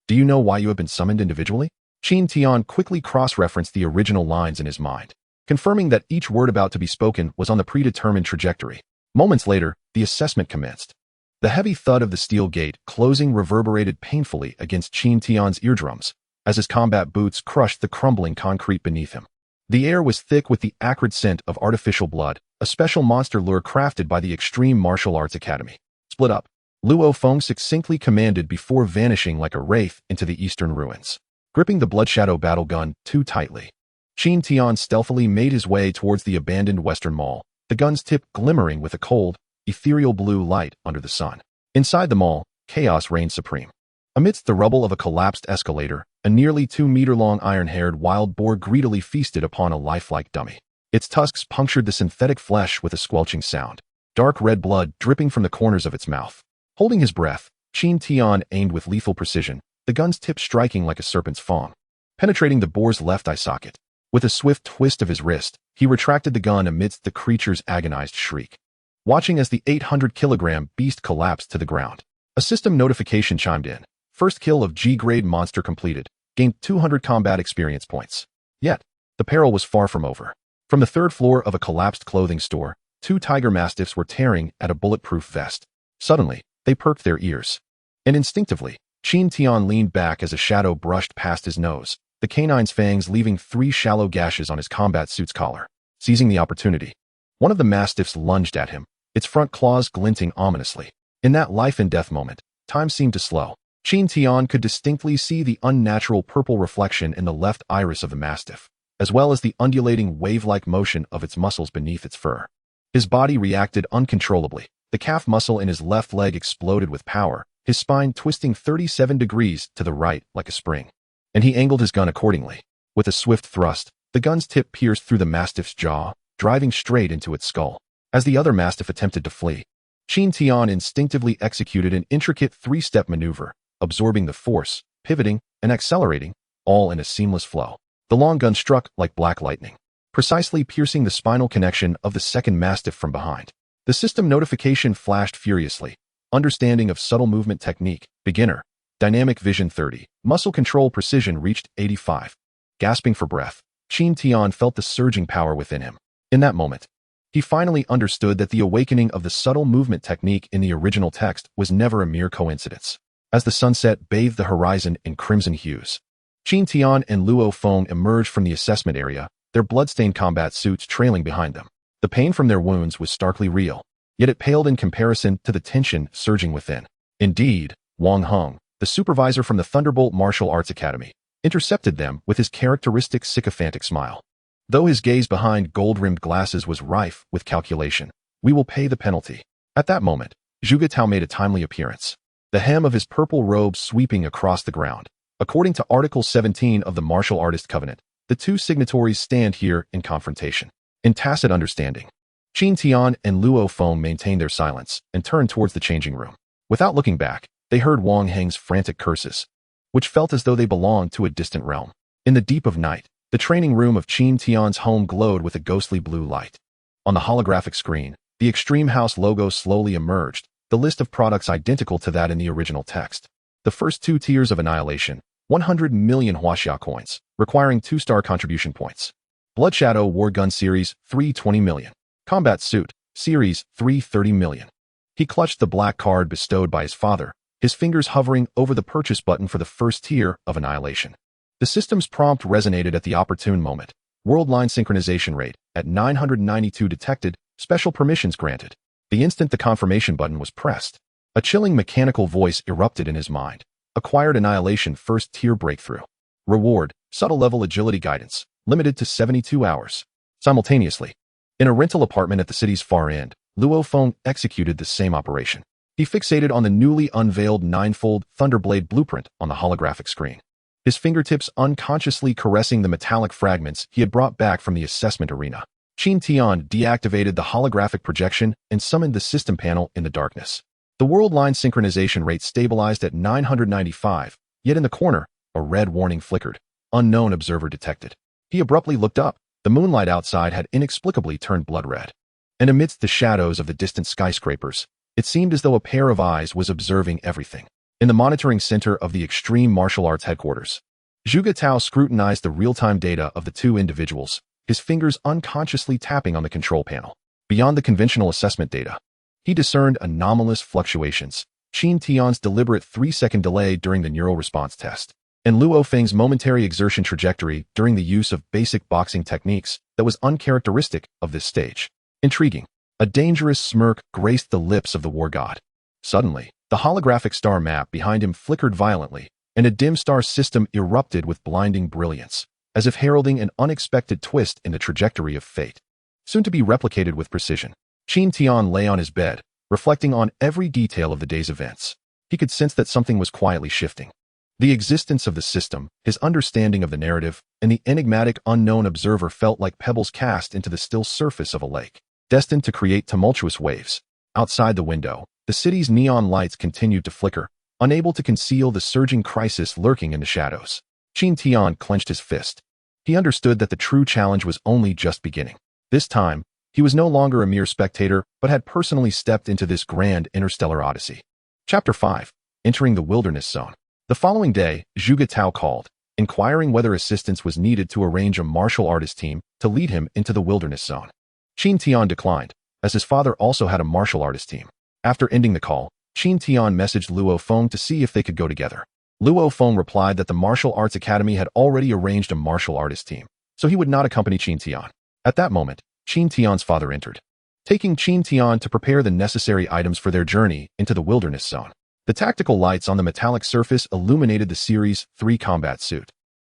Do you know why you have been summoned individually? Qin Tian quickly cross-referenced the original lines in his mind, confirming that each word about to be spoken was on the predetermined trajectory. Moments later, the assessment commenced. The heavy thud of the steel gate closing reverberated painfully against Qin Tian's eardrums as his combat boots crushed the crumbling concrete beneath him. The air was thick with the acrid scent of artificial blood, a special monster lure crafted by the Extreme Martial Arts Academy. Split up, Luo Feng succinctly commanded before vanishing like a wraith into the eastern ruins. Gripping the Bloodshadow battle gun too tightly, Qin Tian stealthily made his way towards the abandoned western mall, the gun's tip glimmering with a cold, ethereal blue light under the sun. Inside the mall, chaos reigned supreme. Amidst the rubble of a collapsed escalator, a nearly 2-meter-long iron-haired wild boar greedily feasted upon a lifelike dummy. Its tusks punctured the synthetic flesh with a squelching sound, dark red blood dripping from the corners of its mouth. Holding his breath, Qin Tian aimed with lethal precision, the gun's tip striking like a serpent's fang, penetrating the boar's left eye socket. With a swift twist of his wrist, he retracted the gun amidst the creature's agonized shriek. Watching as the 800-kilogram beast collapsed to the ground, a system notification chimed in. First kill of G-grade monster completed, gained 200 combat experience points. Yet, the peril was far from over. From the 3rd floor of a collapsed clothing store, 2 tiger mastiffs were tearing at a bulletproof vest. Suddenly, they perked their ears. And instinctively, Qin Tian leaned back as a shadow brushed past his nose, the canine's fangs leaving 3 shallow gashes on his combat suit's collar. Seizing the opportunity, one of the mastiffs lunged at him, its front claws glinting ominously. In that life-and-death moment, time seemed to slow. Qin Tian could distinctly see the unnatural purple reflection in the left iris of the mastiff, as well as the undulating wave-like motion of its muscles beneath its fur. His body reacted uncontrollably. The calf muscle in his left leg exploded with power, his spine twisting 37 degrees to the right like a spring. And he angled his gun accordingly. With a swift thrust, the gun's tip pierced through the mastiff's jaw, driving straight into its skull. As the other mastiff attempted to flee, Qin Tian instinctively executed an intricate 3-step maneuver, absorbing the force, pivoting, and accelerating, all in a seamless flow. The long gun struck like black lightning, precisely piercing the spinal connection of the second mastiff from behind. The system notification flashed furiously. Understanding of subtle movement technique, beginner. Dynamic vision 30. Muscle control precision reached 85. Gasping for breath, Qin Tian felt the surging power within him. In that moment, he finally understood that the awakening of the subtle movement technique in the original text was never a mere coincidence. As the sunset bathed the horizon in crimson hues, Qin Tian and Luo Feng emerged from the assessment area, their blood-stained combat suits trailing behind them. The pain from their wounds was starkly real, yet it paled in comparison to the tension surging within. Indeed, Wang Heng, the supervisor from the Thunderbolt Martial Arts Academy, intercepted them with his characteristic sycophantic smile. Though his gaze behind gold-rimmed glasses was rife with calculation, we will pay the penalty. At that moment, Zhuge Tao made a timely appearance, the hem of his purple robe sweeping across the ground. According to Article 17 of the Martial Artist Covenant, the 2 signatories stand here in confrontation. In tacit understanding, Qin Tian and Luo Feng maintained their silence and turned towards the changing room. Without looking back, they heard Wang Heng's frantic curses, which felt as though they belonged to a distant realm. In the deep of night, the training room of Qin Tian's home glowed with a ghostly blue light. On the holographic screen, the Extreme House logo slowly emerged, the list of products identical to that in the original text. The first 2 tiers of annihilation, 100 million Huaxia coins, requiring 2-star contribution points. Bloodshadow War Gun Series, 320 million. Combat Suit, Series, 330 million. He clutched the black card bestowed by his father, his fingers hovering over the purchase button for the first tier of annihilation. The system's prompt resonated at the opportune moment. Worldline synchronization rate, at 992 detected, special permissions granted. The instant the confirmation button was pressed, a chilling mechanical voice erupted in his mind. Acquired annihilation first tier breakthrough. Reward, subtle level agility guidance, limited to 72 hours. Simultaneously, in a rental apartment at the city's far end, Luo Feng executed the same operation. He fixated on the newly unveiled ninefold Thunderblade blueprint on the holographic screen, his fingertips unconsciously caressing the metallic fragments he had brought back from the assessment arena. Qin Tian deactivated the holographic projection and summoned the system panel in the darkness. The world line synchronization rate stabilized at 995, yet in the corner, a red warning flickered. Unknown observer detected. He abruptly looked up. The moonlight outside had inexplicably turned blood red. And amidst the shadows of the distant skyscrapers, it seemed as though a pair of eyes was observing everything. In the monitoring center of the Extreme Martial Arts headquarters, Zhuge Tao scrutinized the real-time data of the two individuals, his fingers unconsciously tapping on the control panel. Beyond the conventional assessment data, he discerned anomalous fluctuations. Qin Tian's deliberate 3-second delay during the neural response test, and Luo Feng's momentary exertion trajectory during the use of basic boxing techniques that was uncharacteristic of this stage. Intriguing. A dangerous smirk graced the lips of the war god. Suddenly, the holographic star map behind him flickered violently, and a dim star system erupted with blinding brilliance, as if heralding an unexpected twist in the trajectory of fate. Soon to be replicated with precision, Qin Tian lay on his bed, reflecting on every detail of the day's events. He could sense that something was quietly shifting. The existence of the system, his understanding of the narrative, and the enigmatic unknown observer felt like pebbles cast into the still surface of a lake, destined to create tumultuous waves. Outside the window, the city's neon lights continued to flicker, unable to conceal the surging crisis lurking in the shadows. Qin Tian clenched his fist. He understood that the true challenge was only just beginning. This time, he was no longer a mere spectator, but had personally stepped into this grand interstellar odyssey. Chapter 5. Entering the Wilderness Zone. The following day, Zhuge Tao called, inquiring whether assistance was needed to arrange a martial artist team to lead him into the Wilderness Zone. Qin Tian declined, as his father also had a martial artist team. After ending the call, Qin Tian messaged Luo Feng to see if they could go together. Luo Feng replied that the Martial Arts Academy had already arranged a martial artist team, so he would not accompany Qin Tian. At that moment, Qin Tian's father entered, taking Qin Tian to prepare the necessary items for their journey into the Wilderness Zone. The tactical lights on the metallic surface illuminated the Series 3 combat suit,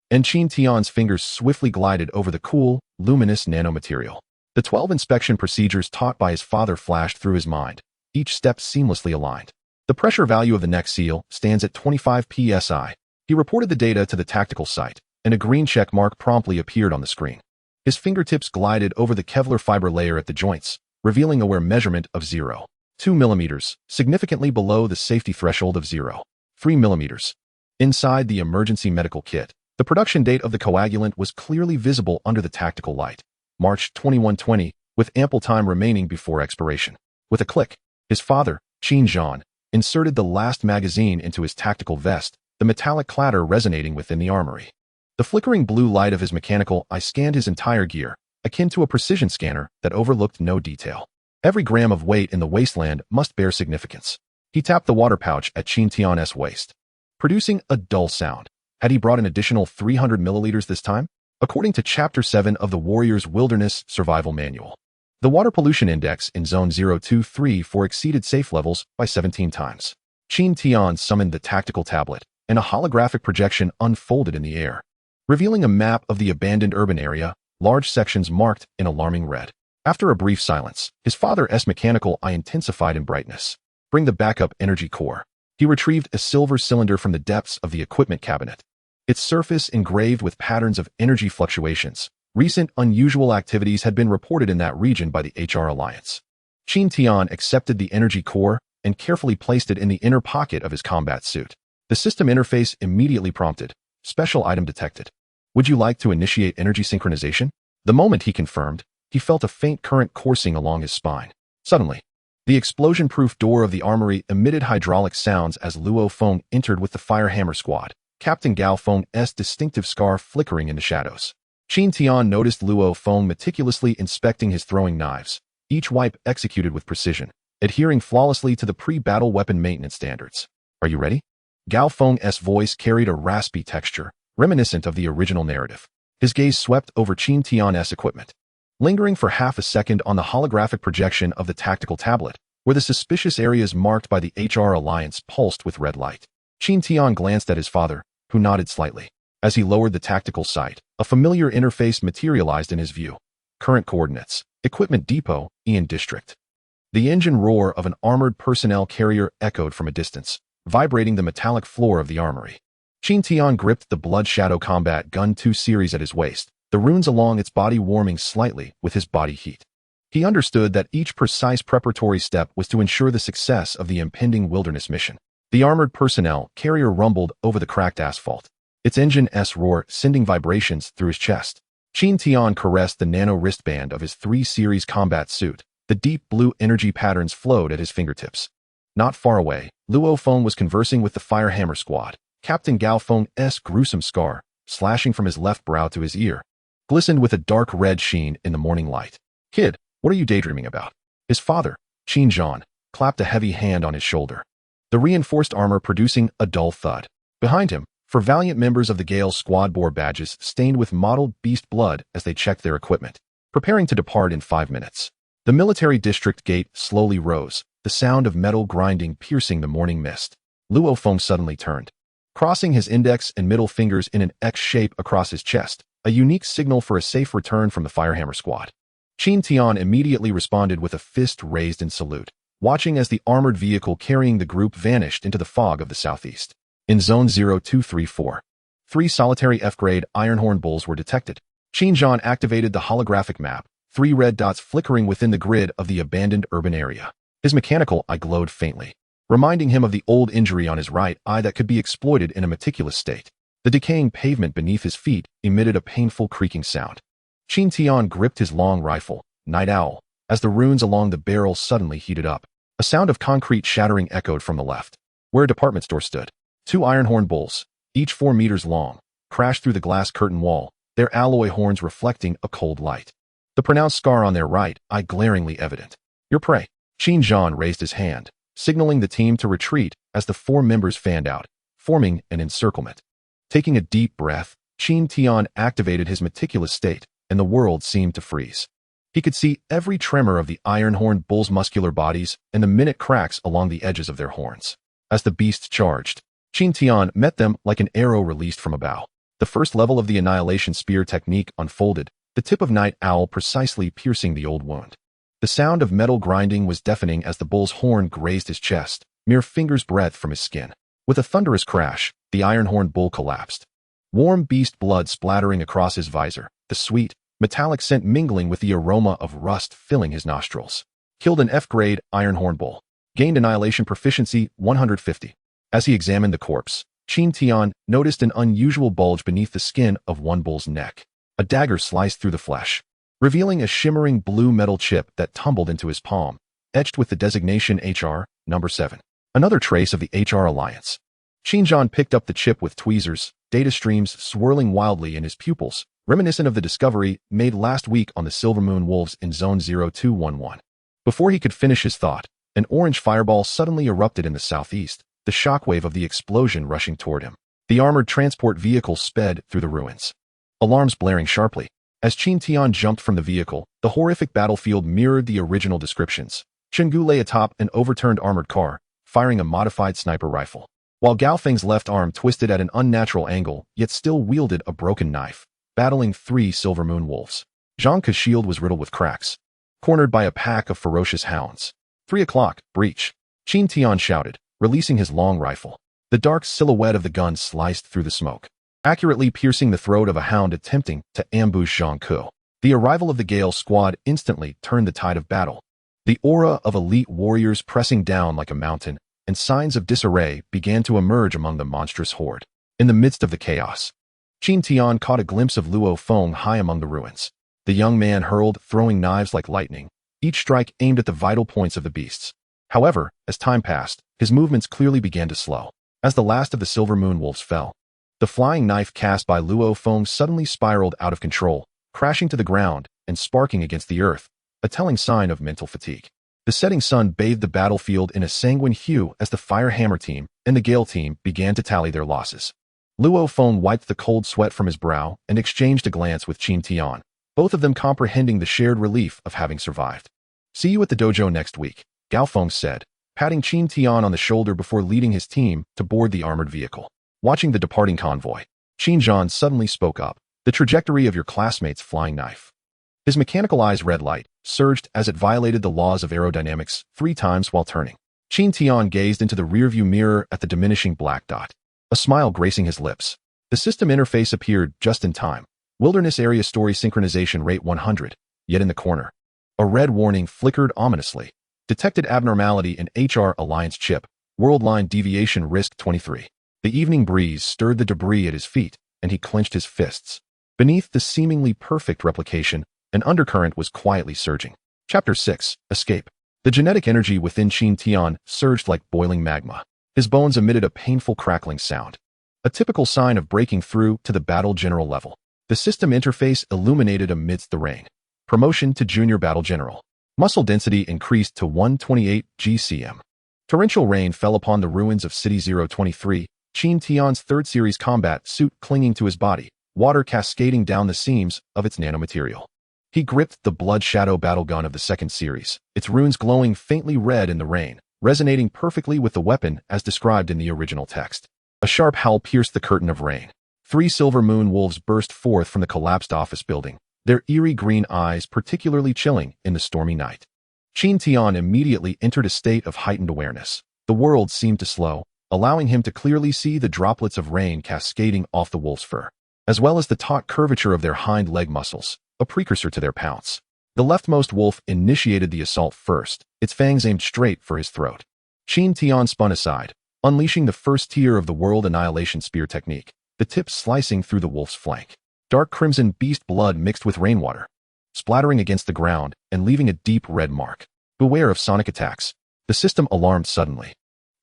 and Qin Tian's fingers swiftly glided over the cool, luminous nanomaterial. The 12 inspection procedures taught by his father flashed through his mind, each step seamlessly aligned. The pressure value of the neck seal stands at 25 psi. He reported the data to the tactical site, and a green check mark promptly appeared on the screen. His fingertips glided over the Kevlar fiber layer at the joints, revealing a wear measurement of 0.2 millimeters, significantly below the safety threshold of 0.3 millimeters. Inside the emergency medical kit, the production date of the coagulant was clearly visible under the tactical light, March 2120, with ample time remaining before expiration. With a click, his father, Qin Zhan, inserted the last magazine into his tactical vest, the metallic clatter resonating within the armory. The flickering blue light of his mechanical eye scanned his entire gear, akin to a precision scanner that overlooked no detail. Every gram of weight in the wasteland must bear significance. He tapped the water pouch at Qin Tian's waist, producing a dull sound. Had he brought an additional 300 milliliters this time? According to Chapter 7 of the Warrior's Wilderness Survival Manual, the water pollution index in Zone 023 exceeded safe levels by 17 times. Qin Tian summoned the tactical tablet, and a holographic projection unfolded in the air, revealing a map of the abandoned urban area, large sections marked in alarming red. After a brief silence, his father's mechanical eye intensified in brightness. Bring the backup energy core. He retrieved a silver cylinder from the depths of the equipment cabinet, its surface engraved with patterns of energy fluctuations. Recent unusual activities had been reported in that region by the HR Alliance. Qin Tian accepted the energy core and carefully placed it in the inner pocket of his combat suit. The system interface immediately prompted, "Special item detected. Would you like to initiate energy synchronization?" The moment he confirmed, he felt a faint current coursing along his spine. Suddenly, the explosion-proof door of the armory emitted hydraulic sounds as Luo Feng entered with the Firehammer squad, Captain Gao Feng's distinctive scar flickering in the shadows. Qin Tian noticed Luo Feng meticulously inspecting his throwing knives, each wipe executed with precision, adhering flawlessly to the pre-battle weapon maintenance standards. "Are you ready?" Gao Feng's voice carried a raspy texture, reminiscent of the original narrative. His gaze swept over Qin Tian's equipment, lingering for half a second on the holographic projection of the tactical tablet, where the suspicious areas marked by the HR Alliance pulsed with red light. Qin Tian glanced at his father, who nodded slightly. As he lowered the tactical sight, a familiar interface materialized in his view. Current coordinates. Equipment depot, Ian District. The engine roar of an armored personnel carrier echoed from a distance, vibrating the metallic floor of the armory. Qin Tian gripped the Blood Shadow Combat Gun 2 series at his waist, the runes along its body warming slightly with his body heat. He understood that each precise preparatory step was to ensure the success of the impending wilderness mission. The armored personnel carrier rumbled over the cracked asphalt, its engine's roar sending vibrations through his chest. Qin Tian caressed the nano wristband of his 3 series combat suit. The deep blue energy patterns flowed at his fingertips. Not far away, Luo Feng was conversing with the Firehammer squad. Captain Gao Feng's gruesome scar, slashing from his left brow to his ear, glistened with a dark red sheen in the morning light. "Kid, what are you daydreaming about?" His father, Qin Zhan, clapped a heavy hand on his shoulder, the reinforced armor producing a dull thud. Behind him, for valiant members of the Gale squad bore badges stained with mottled beast blood as they checked their equipment, preparing to depart in 5 minutes. The military district gate slowly rose, the sound of metal grinding piercing the morning mist. Luo Feng suddenly turned, crossing his index and middle fingers in an X shape across his chest, a unique signal for a safe return from the Firehammer squad. Qin Tian immediately responded with a fist raised in salute, watching as the armored vehicle carrying the group vanished into the fog of the southeast. In Zone 0234, 3 solitary F-grade Ironhorn bulls were detected. Qin Zhan activated the holographic map, 3 red dots flickering within the grid of the abandoned urban area. His mechanical eye glowed faintly, reminding him of the old injury on his right eye that could be exploited in a meticulous state. The decaying pavement beneath his feet emitted a painful creaking sound. Qin Tian gripped his long rifle, Night Owl, as the runes along the barrel suddenly heated up. A sound of concrete shattering echoed from the left, where a department store stood. 2 Ironhorn bulls, each 4 meters long, crashed through the glass curtain wall, their alloy horns reflecting a cold light. The pronounced scar on their right eye glaringly evident. "Your prey." Qin Zhan raised his hand, signaling the team to retreat as the 4 members fanned out, forming an encirclement. Taking a deep breath, Qin Tian activated his meticulous state, and the world seemed to freeze. He could see every tremor of the Ironhorn bulls' muscular bodies and the minute cracks along the edges of their horns. As the beasts charged, Qin Tian met them like an arrow released from a bow. The first level of the Annihilation Spear technique unfolded, the tip of Night Owl precisely piercing the old wound. The sound of metal grinding was deafening as the bull's horn grazed his chest, mere finger's breadth from his skin. With a thunderous crash, the Ironhorn bull collapsed. Warm beast blood splattering across his visor, the sweet, metallic scent mingling with the aroma of rust filling his nostrils. Killed an F-grade Ironhorn bull. Gained Annihilation Proficiency 150. As he examined the corpse, Qin Tian noticed an unusual bulge beneath the skin of one bull's neck. A dagger sliced through the flesh, revealing a shimmering blue metal chip that tumbled into his palm, etched with the designation HR, number 7. Another trace of the HR Alliance. Qin Zhan picked up the chip with tweezers, data streams swirling wildly in his pupils, reminiscent of the discovery made last week on the Silver Moon Wolves in Zone 0211. Before he could finish his thought, an orange fireball suddenly erupted in the southeast, the shockwave of the explosion rushing toward him. The armored transport vehicle sped through the ruins, alarms blaring sharply. As Qin Tian jumped from the vehicle, the horrific battlefield mirrored the original descriptions. Chenggu lay atop an overturned armored car, firing a modified sniper rifle, while Gao Feng's left arm twisted at an unnatural angle yet still wielded a broken knife, battling 3 Silver Moon Wolves. Zhang Ke's shield was riddled with cracks, cornered by a pack of ferocious hounds. 3 o'clock, breach. Qin Tian shouted, releasing his long rifle. The dark silhouette of the gun sliced through the smoke, accurately piercing the throat of a hound attempting to ambush Zhang Ke. The arrival of the Gale squad instantly turned the tide of battle. The aura of elite warriors pressing down like a mountain, and signs of disarray began to emerge among the monstrous horde. In the midst of the chaos, Qin Tian caught a glimpse of Luo Feng high among the ruins. The young man hurled, throwing knives like lightning, each strike aimed at the vital points of the beasts. However, as time passed, his movements clearly began to slow. As the last of the Silver Moon Wolves fell, the flying knife cast by Luo Feng suddenly spiraled out of control, crashing to the ground and sparking against the earth, a telling sign of mental fatigue. The setting sun bathed the battlefield in a sanguine hue as the Firehammer team and the Gale team began to tally their losses. Luo Feng wiped the cold sweat from his brow and exchanged a glance with Qin Tian, both of them comprehending the shared relief of having survived. "See you at the dojo next week," Gao Feng said, patting Qin Tian on the shoulder before leading his team to board the armored vehicle. Watching the departing convoy, Qin Zhan suddenly spoke up. "The trajectory of your classmate's flying knife. His mechanical eye's red light surged as it violated the laws of aerodynamics 3 times while turning. Qin Tian gazed into the rearview mirror at the diminishing black dot, a smile gracing his lips. The system interface appeared just in time. Wilderness area story synchronization rate 100, yet in the corner. A red warning flickered ominously. Detected abnormality in HR Alliance chip. World line deviation risk 23. The evening breeze stirred the debris at his feet, and he clenched his fists. Beneath the seemingly perfect replication, an undercurrent was quietly surging. Chapter 6. Escape. The genetic energy within Qin Tian surged like boiling magma. His bones emitted a painful crackling sound, a typical sign of breaking through to the battle general level. The system interface illuminated amidst the rain. Promotion to Junior Battle General. Muscle density increased to 128 GCM. Torrential rain fell upon the ruins of City 023, Qin Tian's 3rd series combat suit clinging to his body, water cascading down the seams of its nanomaterial. He gripped the Blood Shadow battle gun of the 2nd series, its runes glowing faintly red in the rain, resonating perfectly with the weapon as described in the original text. A sharp howl pierced the curtain of rain. 3 silver moon wolves burst forth from the collapsed office building, their eerie green eyes particularly chilling in the stormy night. Qin Tian immediately entered a state of heightened awareness. The world seemed to slow, allowing him to clearly see the droplets of rain cascading off the wolf's fur, as well as the taut curvature of their hind leg muscles, a precursor to their pounce. The leftmost wolf initiated the assault first, its fangs aimed straight for his throat. Qin Tian spun aside, unleashing the first tier of the World Annihilation Spear technique, the tip slicing through the wolf's flank. Dark crimson beast blood mixed with rainwater, splattering against the ground and leaving a deep red mark. Beware of sonic attacks. The system alarmed suddenly.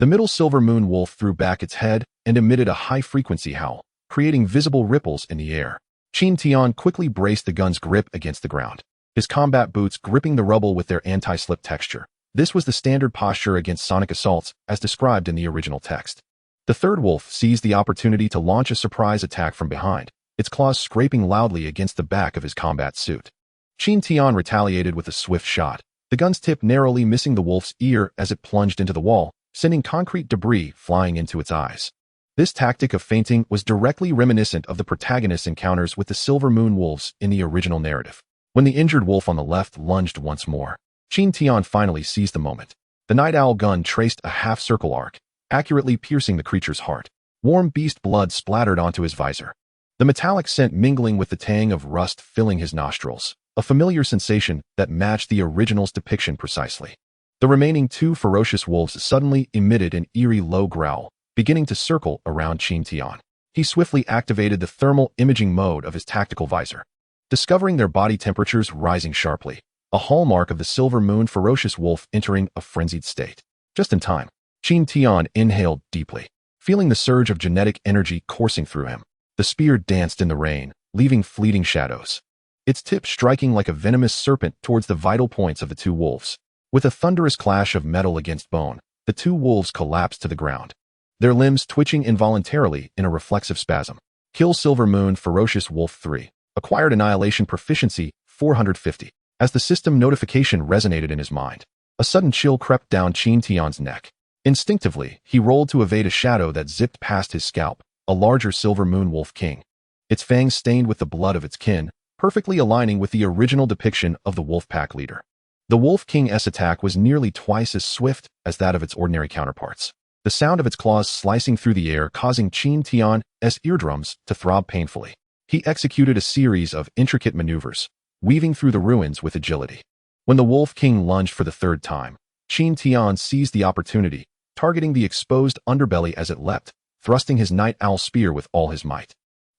The middle silver moon wolf threw back its head and emitted a high-frequency howl, creating visible ripples in the air. Qin Tian quickly braced the gun's grip against the ground, his combat boots gripping the rubble with their anti-slip texture. This was the standard posture against sonic assaults as described in the original text. The 3rd wolf seized the opportunity to launch a surprise attack from behind, its claws scraping loudly against the back of his combat suit. Qin Tian retaliated with a swift shot, the gun's tip narrowly missing the wolf's ear as it plunged into the wall, sending concrete debris flying into its eyes. This tactic of feinting was directly reminiscent of the protagonist's encounters with the Silver Moon wolves in the original narrative. When the injured wolf on the left lunged once more, Qin Tian finally seized the moment. The night owl gun traced a half-circle arc, accurately piercing the creature's heart. Warm beast blood splattered onto his visor, the metallic scent mingling with the tang of rust filling his nostrils, a familiar sensation that matched the original's depiction precisely. The remaining 2 ferocious wolves suddenly emitted an eerie low growl, beginning to circle around Qin Tian. He swiftly activated the thermal imaging mode of his tactical visor, discovering their body temperatures rising sharply, a hallmark of the Silver Moon ferocious wolf entering a frenzied state. Just in time, Qin Tian inhaled deeply, feeling the surge of genetic energy coursing through him. The spear danced in the rain, leaving fleeting shadows, its tip striking like a venomous serpent towards the vital points of the 2 wolves. With a thunderous clash of metal against bone, the 2 wolves collapsed to the ground, their limbs twitching involuntarily in a reflexive spasm. Kill Silver Moon Ferocious Wolf 3. Acquired Annihilation Proficiency 450. As the system notification resonated in his mind, a sudden chill crept down Qin Tian's neck. Instinctively, he rolled to evade a shadow that zipped past his scalp, a larger Silver Moon Wolf King, its fangs stained with the blood of its kin, perfectly aligning with the original depiction of the wolf pack leader. The Wolf King's attack was nearly twice as swift as that of its ordinary counterparts, the sound of its claws slicing through the air causing Qin Tian's eardrums to throb painfully. He executed a series of intricate maneuvers, weaving through the ruins with agility. When the Wolf King lunged for the 3rd time, Qin Tian seized the opportunity, targeting the exposed underbelly as it leapt, thrusting his night owl spear with all his might.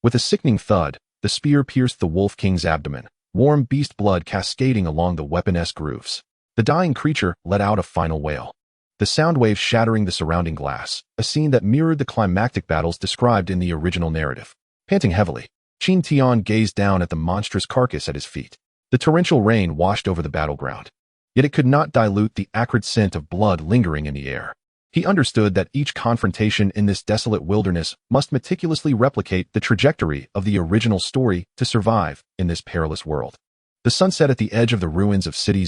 With a sickening thud, the spear pierced the Wolf King's abdomen, warm beast blood cascading along the weapon-esque grooves. The dying creature let out a final wail, the sound waves shattering the surrounding glass, a scene that mirrored the climactic battles described in the original narrative. Panting heavily, Qin Tian gazed down at the monstrous carcass at his feet. The torrential rain washed over the battleground, yet it could not dilute the acrid scent of blood lingering in the air. He understood that each confrontation in this desolate wilderness must meticulously replicate the trajectory of the original story to survive in this perilous world. The sunset at the edge of the ruins of City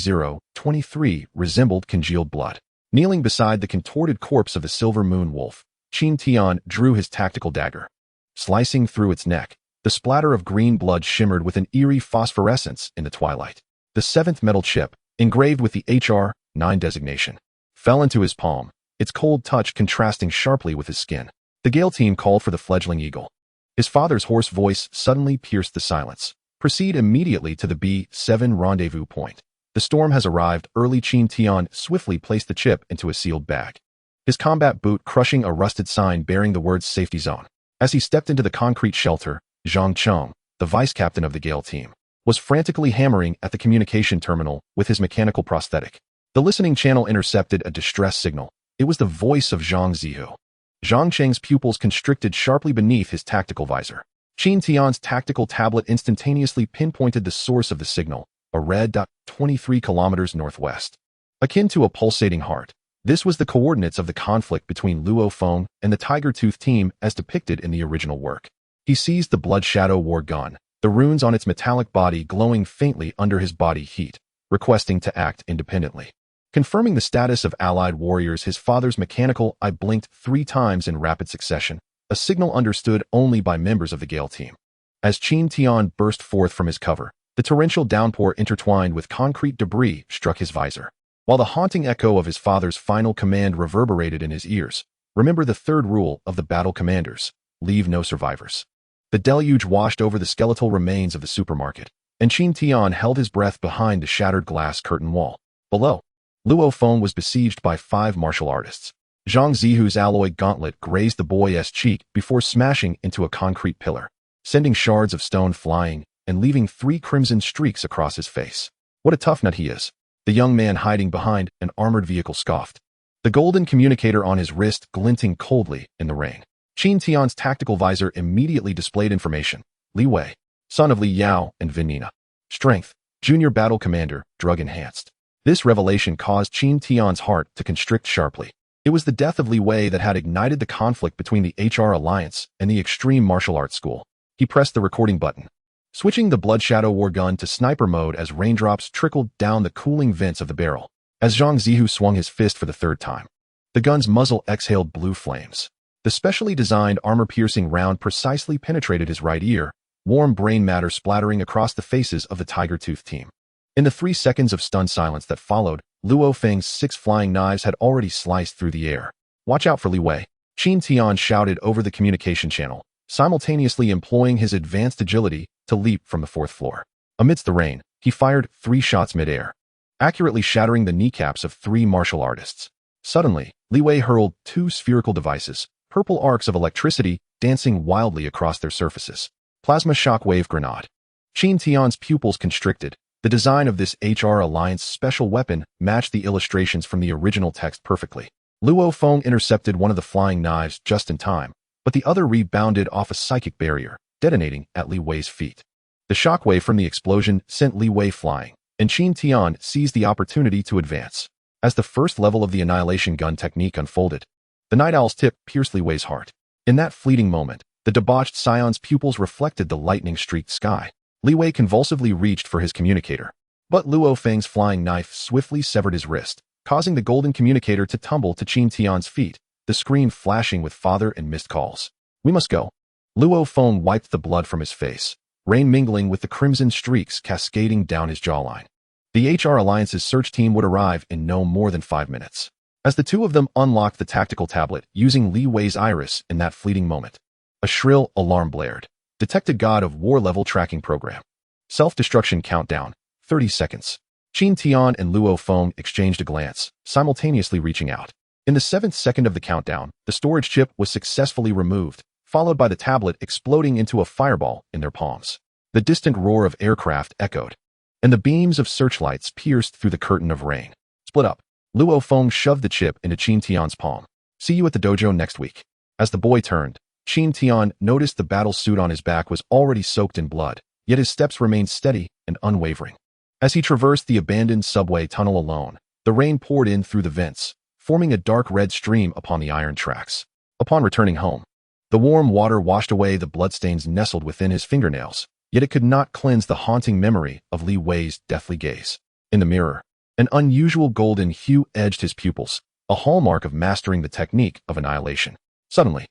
023 resembled congealed blood. Kneeling beside the contorted corpse of the Silver Moon Wolf, Qin Tian drew his tactical dagger. Slicing through its neck, The splatter of green blood shimmered with an eerie phosphorescence in the twilight. The seventh metal chip, engraved with the HR-9 designation, fell into his palm, its cold touch contrasting sharply with his skin. The Gale team called for the fledgling eagle. His father's hoarse voice suddenly pierced the silence. Proceed immediately to the B7 rendezvous point. The storm has arrived. Early Qin Tian swiftly placed the chip into a sealed bag, his combat boot crushing a rusted sign bearing the words safety zone. As he stepped into the concrete shelter, Zhang Cheng, the vice captain of the Gale team, was frantically hammering at the communication terminal with his mechanical prosthetic. The listening channel intercepted a distress signal. It was the voice of Zhang Zihu. Zhang Cheng's pupils constricted sharply beneath his tactical visor. Qin Tian's tactical tablet instantaneously pinpointed the source of the signal, a red dot 23 kilometers northwest. Akin to a pulsating heart, this was the coordinates of the conflict between Luo Feng and the Tiger Tooth team as depicted in the original work. He seized the Blood Shadow war gun, the runes on its metallic body glowing faintly under his body heat, requesting to act independently. Confirming the status of allied warriors, his father's mechanical eye blinked 3 times in rapid succession, a signal understood only by members of the Gale team. As Qin Tian burst forth from his cover, the torrential downpour intertwined with concrete debris struck his visor. While the haunting echo of his father's final command reverberated in his ears, remember the third rule of the battle commanders: leave no survivors. The deluge washed over the skeletal remains of the supermarket, and Qin Tian held his breath behind the shattered glass curtain wall. Below, Luo Feng was besieged by 5 martial artists. Zhang Zihu's alloy gauntlet grazed the boy's cheek before smashing into a concrete pillar, sending shards of stone flying and leaving 3 crimson streaks across his face. What a tough nut he is, the young man hiding behind an armored vehicle scoffed, the golden communicator on his wrist glinting coldly in the rain. Qin Tian's tactical visor immediately displayed information. Li Wei, son of Li Yao and Vinina. Strength, junior battle commander, drug enhanced. This revelation caused Qin Tian's heart to constrict sharply. It was the death of Li Wei that had ignited the conflict between the HR Alliance and the Extreme Martial Arts School. He pressed the recording button, switching the Blood Shadow war gun to sniper mode as raindrops trickled down the cooling vents of the barrel. As Zhang Zihu swung his fist for the 3rd time, the gun's muzzle exhaled blue flames. The specially designed armor-piercing round precisely penetrated his right ear, warm brain matter splattering across the faces of the Tiger Tooth team. In the 3 seconds of stunned silence that followed, Luo Feng's 6 flying knives had already sliced through the air. Watch out for Li Wei, Qin Tian shouted over the communication channel, simultaneously employing his advanced agility to leap from the 4th floor. Amidst the rain, he fired 3 shots mid-air, accurately shattering the kneecaps of 3 martial artists. Suddenly, Li Wei hurled 2 spherical devices, purple arcs of electricity dancing wildly across their surfaces. Plasma shockwave grenade. Qin Tian's pupils constricted. The design of this HR Alliance special weapon matched the illustrations from the original text perfectly. Luo Feng intercepted one of the flying knives just in time, but the other rebounded off a psychic barrier, detonating at Li Wei's feet. The shockwave from the explosion sent Li Wei flying, and Qin Tian seized the opportunity to advance. As the first level of the annihilation gun technique unfolded, the Night Owl's tip pierced Li Wei's heart. In that fleeting moment, the debauched scion's pupils reflected the lightning-streaked sky. Li Wei convulsively reached for his communicator, but Luo Feng's flying knife swiftly severed his wrist, causing the golden communicator to tumble to Qin Tian's feet, the screen flashing with father and missed calls. We must go. Luo Feng wiped the blood from his face, rain mingling with the crimson streaks cascading down his jawline. The HR Alliance's search team would arrive in no more than 5 minutes. As the 2 of them unlocked the tactical tablet using Li Wei's iris in that fleeting moment, a shrill alarm blared. Detected God of War level tracking program. Self-destruction countdown, 30 seconds. Qin Tian and Luo Feng exchanged a glance, simultaneously reaching out. In the 7th second of the countdown, the storage chip was successfully removed, followed by the tablet exploding into a fireball in their palms. The distant roar of aircraft echoed, and the beams of searchlights pierced through the curtain of rain. Split up. Luo Feng shoved the chip into Qin Tian's palm. See you at the dojo next week. As the boy turned, Qin Tian noticed the battle suit on his back was already soaked in blood, yet his steps remained steady and unwavering. As he traversed the abandoned subway tunnel alone, the rain poured in through the vents, forming a dark red stream upon the iron tracks. Upon returning home, the warm water washed away the bloodstains nestled within his fingernails, yet it could not cleanse the haunting memory of Li Wei's deathly gaze. In the mirror, an unusual golden hue edged his pupils, a hallmark of mastering the technique of annihilation. Suddenly,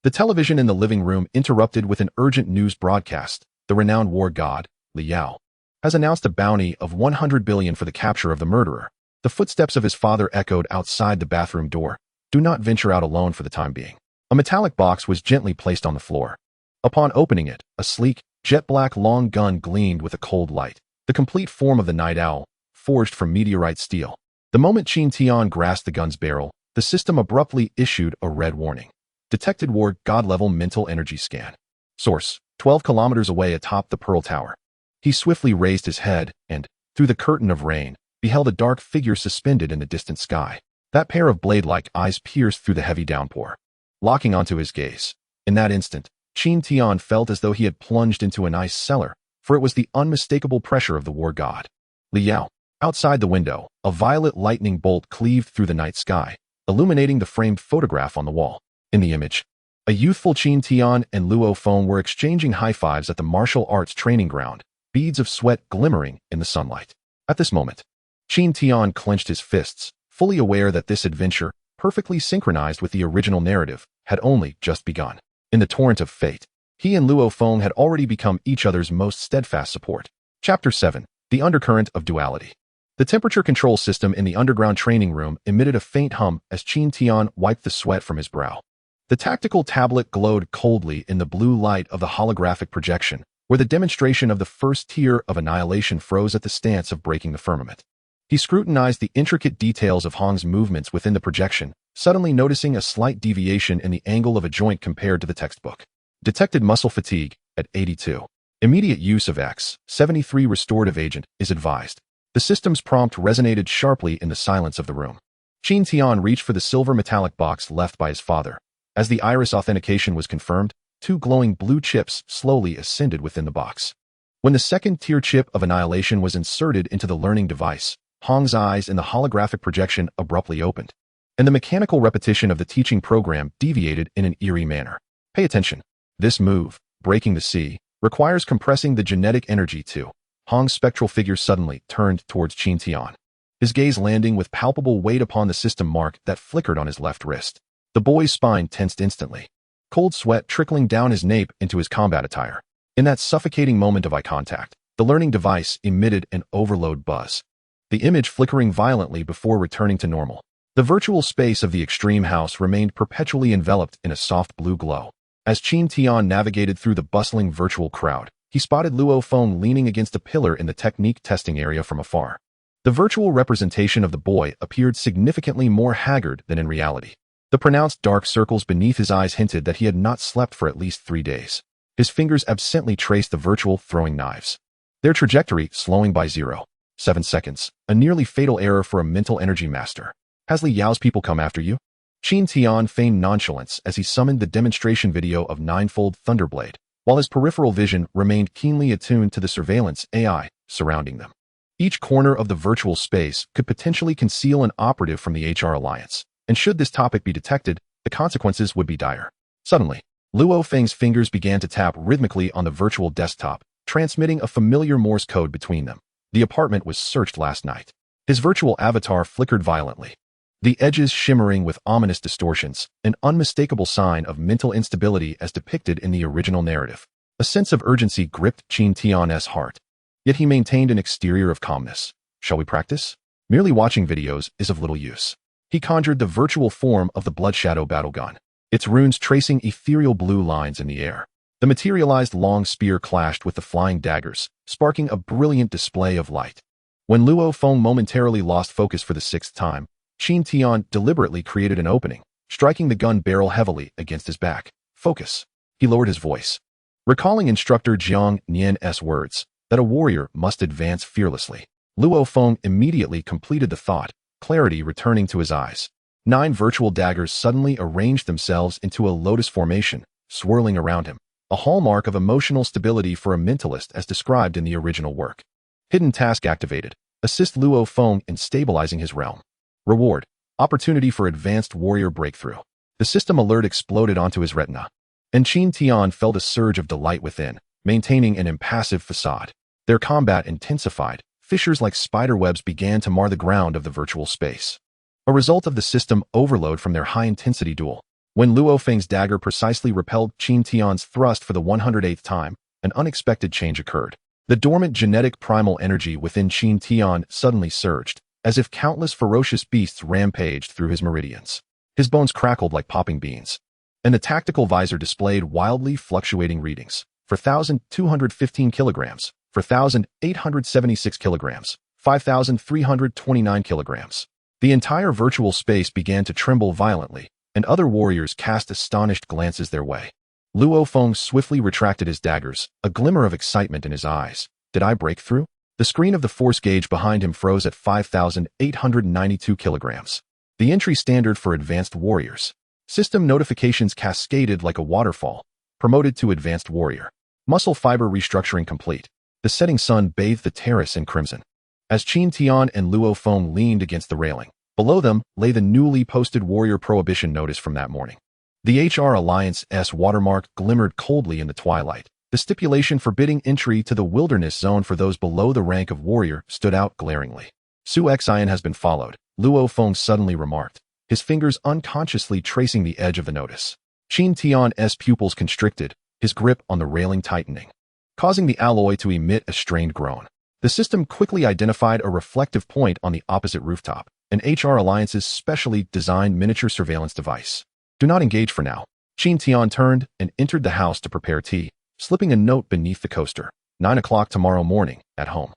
The television in the living room interrupted with an urgent news broadcast. The renowned war god, Li Yao, has announced a bounty of 100 billion for the capture of the murderer. The footsteps of his father echoed outside the bathroom door. Do not venture out alone for the time being. A metallic box was gently placed on the floor. Upon opening it, a sleek, jet-black long gun gleamed with a cold light, the complete form of the night owl, forged from meteorite steel. The moment Qin Tian grasped the gun's barrel, the system abruptly issued a red warning. Detected war god-level mental energy scan. Source: 12 kilometers away atop the Pearl Tower. He swiftly raised his head and, through the curtain of rain, beheld a dark figure suspended in the distant sky. That pair of blade-like eyes pierced through the heavy downpour, locking onto his gaze. In that instant, Qin Tian felt as though he had plunged into an ice cellar, for it was the unmistakable pressure of the war god. Li Yao. Outside the window, a violet lightning bolt cleaved through the night sky, illuminating the framed photograph on the wall. In the image, a youthful Qin Tian and Luo Feng were exchanging high-fives at the martial arts training ground, beads of sweat glimmering in the sunlight. At this moment, Qin Tian clenched his fists, fully aware that this adventure, perfectly synchronized with the original narrative, had only just begun. In the torrent of fate, he and Luo Feng had already become each other's most steadfast support. Chapter 7. The Undercurrent of Duality. The temperature control system in the underground training room emitted a faint hum as Qin Tian wiped the sweat from his brow. The tactical tablet glowed coldly in the blue light of the holographic projection, where the demonstration of the first tier of annihilation froze at the stance of breaking the firmament. He scrutinized the intricate details of Hong's movements within the projection, suddenly noticing a slight deviation in the angle of a joint compared to the textbook. Detected muscle fatigue at 82. Immediate use of X73 restorative agent is advised. The system's prompt resonated sharply in the silence of the room. Qin Tian reached for the silver metallic box left by his father. As the iris authentication was confirmed, 2 glowing blue chips slowly ascended within the box. When the second-tier chip of annihilation was inserted into the learning device, Hong's eyes in the holographic projection abruptly opened, and the mechanical repetition of the teaching program deviated in an eerie manner. Pay attention. This move, breaking the sea, requires compressing the genetic energy too. Hong's spectral figure suddenly turned towards Qin Tian, his gaze landing with palpable weight upon the system mark that flickered on his left wrist. The boy's spine tensed instantly, cold sweat trickling down his nape into his combat attire. In that suffocating moment of eye contact, the learning device emitted an overload buzz, the image flickering violently before returning to normal. The virtual space of the extreme house remained perpetually enveloped in a soft blue glow. As Qin Tian navigated through the bustling virtual crowd, he spotted Luo Feng leaning against a pillar in the technique testing area from afar. The virtual representation of the boy appeared significantly more haggard than in reality. The pronounced dark circles beneath his eyes hinted that he had not slept for at least 3 days. His fingers absently traced the virtual throwing knives, their trajectory slowing by 0.7 seconds, a nearly fatal error for a mental energy master. Has Li Yao's people come after you? Qin Tian feigned nonchalance as he summoned the demonstration video of Ninefold Thunderblade, while his peripheral vision remained keenly attuned to the surveillance AI surrounding them. Each corner of the virtual space could potentially conceal an operative from the HR Alliance, and should this topic be detected, the consequences would be dire. Suddenly, Luo Feng's fingers began to tap rhythmically on the virtual desktop, transmitting a familiar Morse code between them. The apartment was searched last night. His virtual avatar flickered violently, the edges shimmering with ominous distortions, an unmistakable sign of mental instability as depicted in the original narrative. A sense of urgency gripped Qin Tian's heart, yet he maintained an exterior of calmness. Shall we practice? Merely watching videos is of little use. He conjured the virtual form of the Blood Shadow battle gun, its runes tracing ethereal blue lines in the air. The materialized long spear clashed with the flying daggers, sparking a brilliant display of light. When Luo Feng momentarily lost focus for the 6th time, Qin Tian deliberately created an opening, striking the gun barrel heavily against his back. Focus. He lowered his voice, recalling instructor Jiang Nian's words that a warrior must advance fearlessly. Luo Feng immediately completed the thought, clarity returning to his eyes. 9 virtual daggers suddenly arranged themselves into a lotus formation, swirling around him, a hallmark of emotional stability for a mentalist as described in the original work. Hidden task activated. Assist Luo Feng in stabilizing his realm. Reward. Opportunity for advanced warrior breakthrough. The system alert exploded onto his retina, and Qin Tian felt a surge of delight within, maintaining an impassive facade. Their combat intensified. Fissures like spiderwebs began to mar the ground of the virtual space, a result of the system overload from their high-intensity duel. When Luo Feng's dagger precisely repelled Qin Tian's thrust for the 108th time, an unexpected change occurred. The dormant genetic primal energy within Qin Tian suddenly surged, as if countless ferocious beasts rampaged through his meridians. His bones crackled like popping beans, and the tactical visor displayed wildly fluctuating readings. 4,215 kilograms, 4,876 kilograms, 5,329 kilograms. The entire virtual space began to tremble violently, and other warriors cast astonished glances their way. Luo Feng swiftly retracted his daggers, a glimmer of excitement in his eyes. Did I break through? The screen of the force gauge behind him froze at 5,892 kilograms. The entry standard for advanced warriors. System notifications cascaded like a waterfall. Promoted to advanced warrior. Muscle fiber restructuring complete. The setting sun bathed the terrace in crimson. As Qin Tian and Luo Feng leaned against the railing, below them lay the newly posted warrior prohibition notice from that morning. The HR Alliance's watermark glimmered coldly in the twilight. The stipulation forbidding entry to the wilderness zone for those below the rank of warrior stood out glaringly. Su Xian has been followed, Luo Feng suddenly remarked, his fingers unconsciously tracing the edge of the notice. Qin Tian's pupils constricted, his grip on the railing tightening, causing the alloy to emit a strained groan. The system quickly identified a reflective point on the opposite rooftop, an HR Alliance's specially designed miniature surveillance device. Do not engage for now. Qin Tian turned and entered the house to prepare tea, slipping a note beneath the coaster. 9 o'clock tomorrow morning, at home.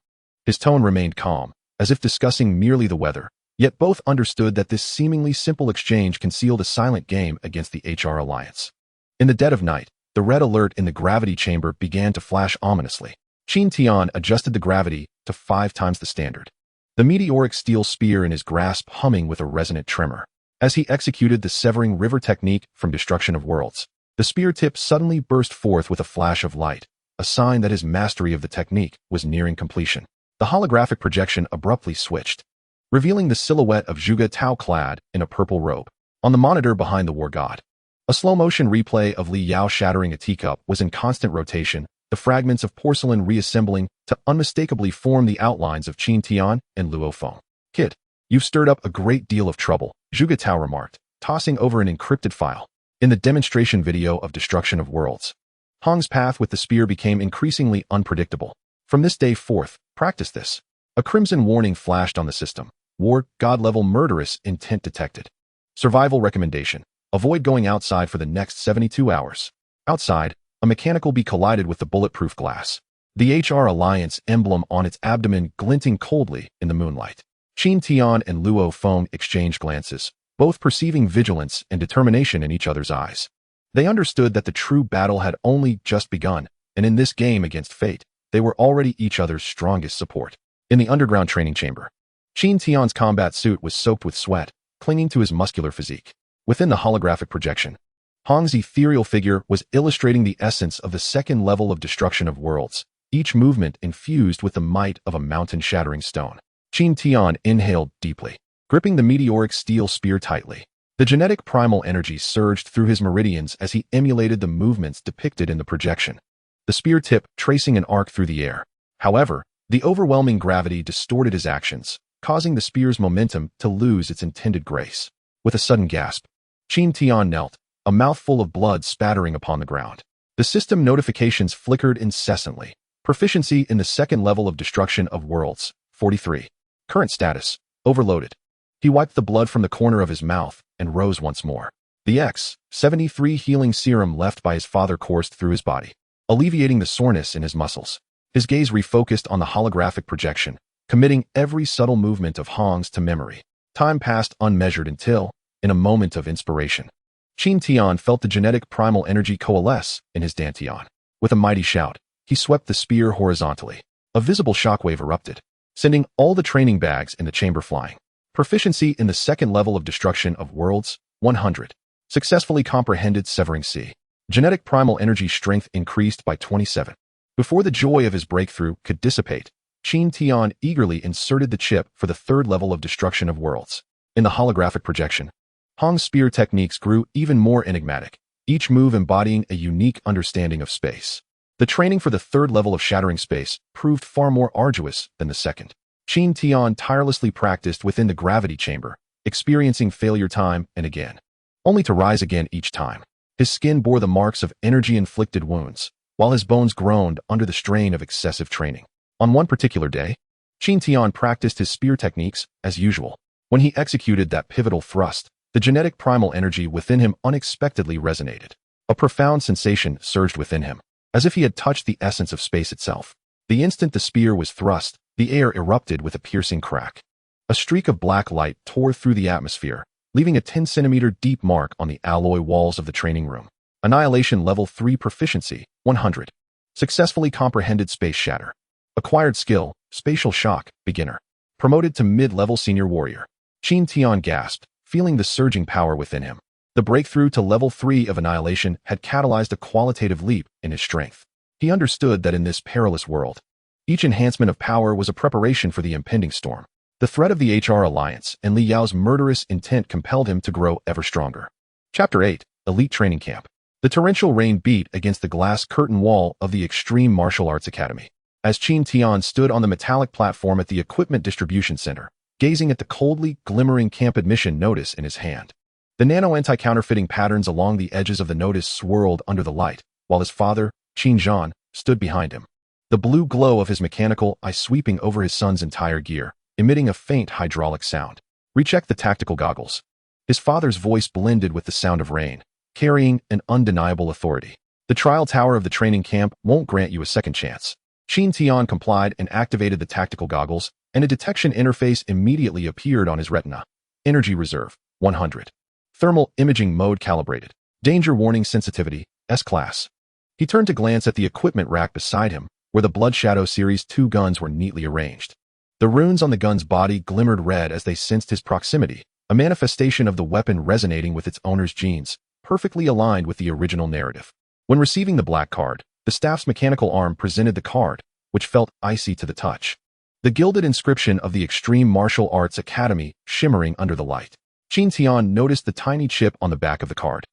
His tone remained calm, as if discussing merely the weather, yet both understood that this seemingly simple exchange concealed a silent game against the HR Alliance. In the dead of night, the red alert in the gravity chamber began to flash ominously. Qin Tian adjusted the gravity to 5 times the standard. The meteoric steel spear in his grasp humming with a resonant tremor. As he executed the severing river technique from Destruction of Worlds, the spear tip suddenly burst forth with a flash of light, a sign that his mastery of the technique was nearing completion. The holographic projection abruptly switched, revealing the silhouette of Zhuge Tao clad in a purple robe. On the monitor behind the war god, a slow-motion replay of Li Yao shattering a teacup was in constant rotation, the fragments of porcelain reassembling to unmistakably form the outlines of Qin Tian and Luo Feng. Kid, you've stirred up a great deal of trouble, Zhuge Tao remarked, tossing over an encrypted file. In the demonstration video of Destruction of Worlds, Hong's path with the spear became increasingly unpredictable. From this day forth, practice this. A crimson warning flashed on the system. War god-level murderous intent detected. Survival recommendation. Avoid going outside for the next 72 hours. Outside, a mechanical bee collided with the bulletproof glass. The HR Alliance emblem on its abdomen glinting coldly in the moonlight. Qin Tian and Luo Feng exchanged glances, both perceiving vigilance and determination in each other's eyes. They understood that the true battle had only just begun, and in this game against fate, they were already each other's strongest support. In the underground training chamber, Qin Tian's combat suit was soaked with sweat, clinging to his muscular physique. Within the holographic projection, Hong's ethereal figure was illustrating the essence of the second level of Destruction of Worlds, each movement infused with the might of a mountain-shattering stone. Qin Tian inhaled deeply, gripping the meteoric steel spear tightly. The genetic primal energy surged through his meridians as he emulated the movements depicted in the projection, the spear tip tracing an arc through the air. However, the overwhelming gravity distorted his actions, causing the spear's momentum to lose its intended grace. With a sudden gasp, Qin Tian knelt, a mouthful of blood spattering upon the ground. The system notifications flickered incessantly. Proficiency in the second level of Destruction of Worlds, 43. Current status, overloaded. He wiped the blood from the corner of his mouth and rose once more. The X-73 healing serum left by his father coursed through his body, alleviating the soreness in his muscles. His gaze refocused on the holographic projection, committing every subtle movement of Hong's to memory. Time passed unmeasured until, in a moment of inspiration, Qin Tian felt the genetic primal energy coalesce in his dantian. With a mighty shout, he swept the spear horizontally. A visible shockwave erupted, sending all the training bags in the chamber flying. Proficiency in the second level of Destruction of Worlds, 100. Successfully comprehended severing C. Genetic primal energy strength increased by 27. Before the joy of his breakthrough could dissipate, Qin Tian eagerly inserted the chip for the third level of Destruction of Worlds. In the holographic projection, Hong's spear techniques grew even more enigmatic, each move embodying a unique understanding of space. The training for the third level of Shattering Space proved far more arduous than the second. Qin Tian tirelessly practiced within the gravity chamber, experiencing failure time and again. only to rise again each time. His skin bore the marks of energy-inflicted wounds, while his bones groaned under the strain of excessive training. On one particular day, Qin Tian practiced his spear techniques as usual. When he executed that pivotal thrust, the genetic primal energy within him unexpectedly resonated. A profound sensation surged within him, as if he had touched the essence of space itself. The instant the spear was thrust, the air erupted with a piercing crack. A streak of black light tore through the atmosphere, leaving a 10-centimeter deep mark on the alloy walls of the training room. Annihilation Level 3 Proficiency, 100. Successfully comprehended space shatter. Acquired skill, spatial shock, beginner. Promoted to mid-level senior warrior. Qin Tian gasped, feeling the surging power within him. The breakthrough to level 3 of annihilation had catalyzed a qualitative leap in his strength. He understood that in this perilous world, each enhancement of power was a preparation for the impending storm. The threat of the HR Alliance and Li Yao's murderous intent compelled him to grow ever stronger. Chapter 8, Elite Training Camp. The torrential rain beat against the glass curtain wall of the Extreme Martial Arts Academy. As Qin Tian stood on the metallic platform at the Equipment Distribution Center, gazing at the coldly glimmering camp admission notice in his hand. The nano anti-counterfeiting patterns along the edges of the notice swirled under the light, while his father, Qin Zhan, stood behind him. The blue glow of his mechanical eye sweeping over his son's entire gear, emitting a faint hydraulic sound. Recheck the tactical goggles. His father's voice blended with the sound of rain, carrying an undeniable authority. The trial tower of the training camp won't grant you a second chance. Qin Tian complied and activated the tactical goggles, and a detection interface immediately appeared on his retina. Energy reserve, 100. Thermal imaging mode calibrated. Danger warning sensitivity, S-class. He turned to glance at the equipment rack beside him, where the Blood Shadow Series 2 guns were neatly arranged. The runes on the gun's body glimmered red as they sensed his proximity, a manifestation of the weapon resonating with its owner's genes, perfectly aligned with the original narrative. When receiving the black card, the staff's mechanical arm presented the card, which felt icy to the touch. The gilded inscription of the Extreme Martial Arts Academy shimmering under the light. Qin Tian noticed the tiny chip on the back of the card,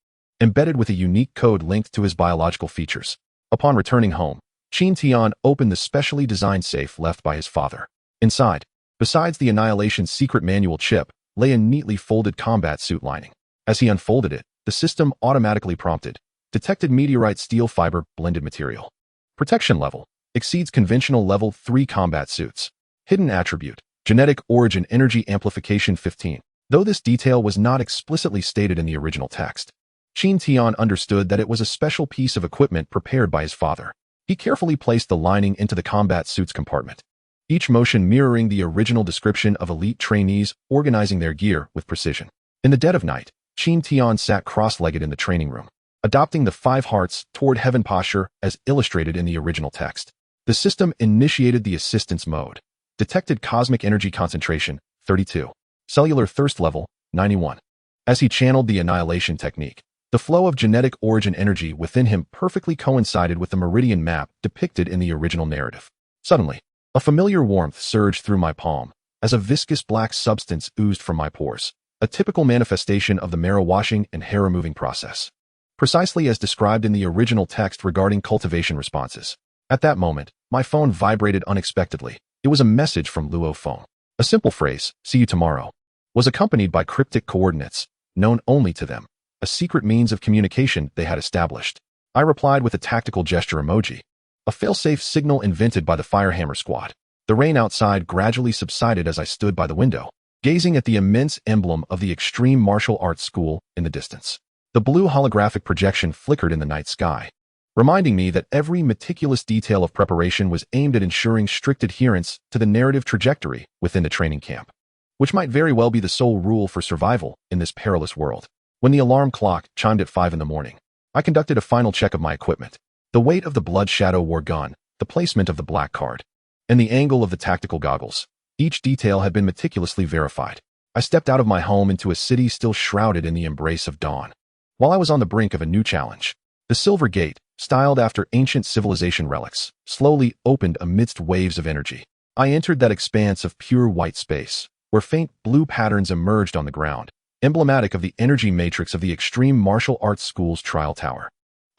embedded with a unique code linked to his biological features. Upon returning home, Qin Tian opened the specially designed safe left by his father. Inside, besides the Annihilation's secret manual chip, lay a neatly folded combat suit lining. As he unfolded it, the system automatically prompted, detected meteorite steel fiber blended material. Protection level, exceeds conventional level 3 combat suits. Hidden attribute, genetic origin energy amplification 15. Though this detail was not explicitly stated in the original text, Qin Tian understood that it was a special piece of equipment prepared by his father. He carefully placed the lining into the combat suit's compartment, each motion mirroring the original description of elite trainees organizing their gear with precision. In the dead of night, Qin Tian sat cross-legged in the training room, adopting the 5 hearts toward heaven posture as illustrated in the original text. The system initiated the assistance mode, detected cosmic energy concentration, 32. Cellular thirst level, 91. As he channeled the annihilation technique, the flow of genetic origin energy within him perfectly coincided with the meridian map depicted in the original narrative. Suddenly, a familiar warmth surged through my palm, as a viscous black substance oozed from my pores, a typical manifestation of the marrow washing and hair removing process. Precisely as described in the original text regarding cultivation responses. At that moment, my phone vibrated unexpectedly. It was a message from Luo Phone. A simple phrase, "See you tomorrow," was accompanied by cryptic coordinates, known only to them, a secret means of communication they had established. I replied with a tactical gesture emoji, a failsafe signal invented by the Firehammer Squad. The rain outside gradually subsided as I stood by the window, gazing at the immense emblem of the Extreme Martial Arts School in the distance. The blue holographic projection flickered in the night sky, reminding me that every meticulous detail of preparation was aimed at ensuring strict adherence to the narrative trajectory within the training camp, which might very well be the sole rule for survival in this perilous world. When the alarm clock chimed at 5 in the morning, I conducted a final check of my equipment. The weight of the Blood Shadow War gun, the placement of the black card, and the angle of the tactical goggles. Each detail had been meticulously verified. I stepped out of my home into a city still shrouded in the embrace of dawn. While I was on the brink of a new challenge, the Silver Gate, styled after ancient civilization relics, slowly opened amidst waves of energy. I entered that expanse of pure white space, where faint blue patterns emerged on the ground, emblematic of the energy matrix of the Extreme Martial Arts School's trial tower.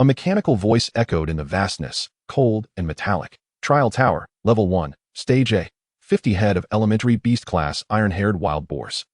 A mechanical voice echoed in the vastness, cold and metallic. Trial tower, level 1, stage A, 50 head of elementary beast class iron-haired wild boars.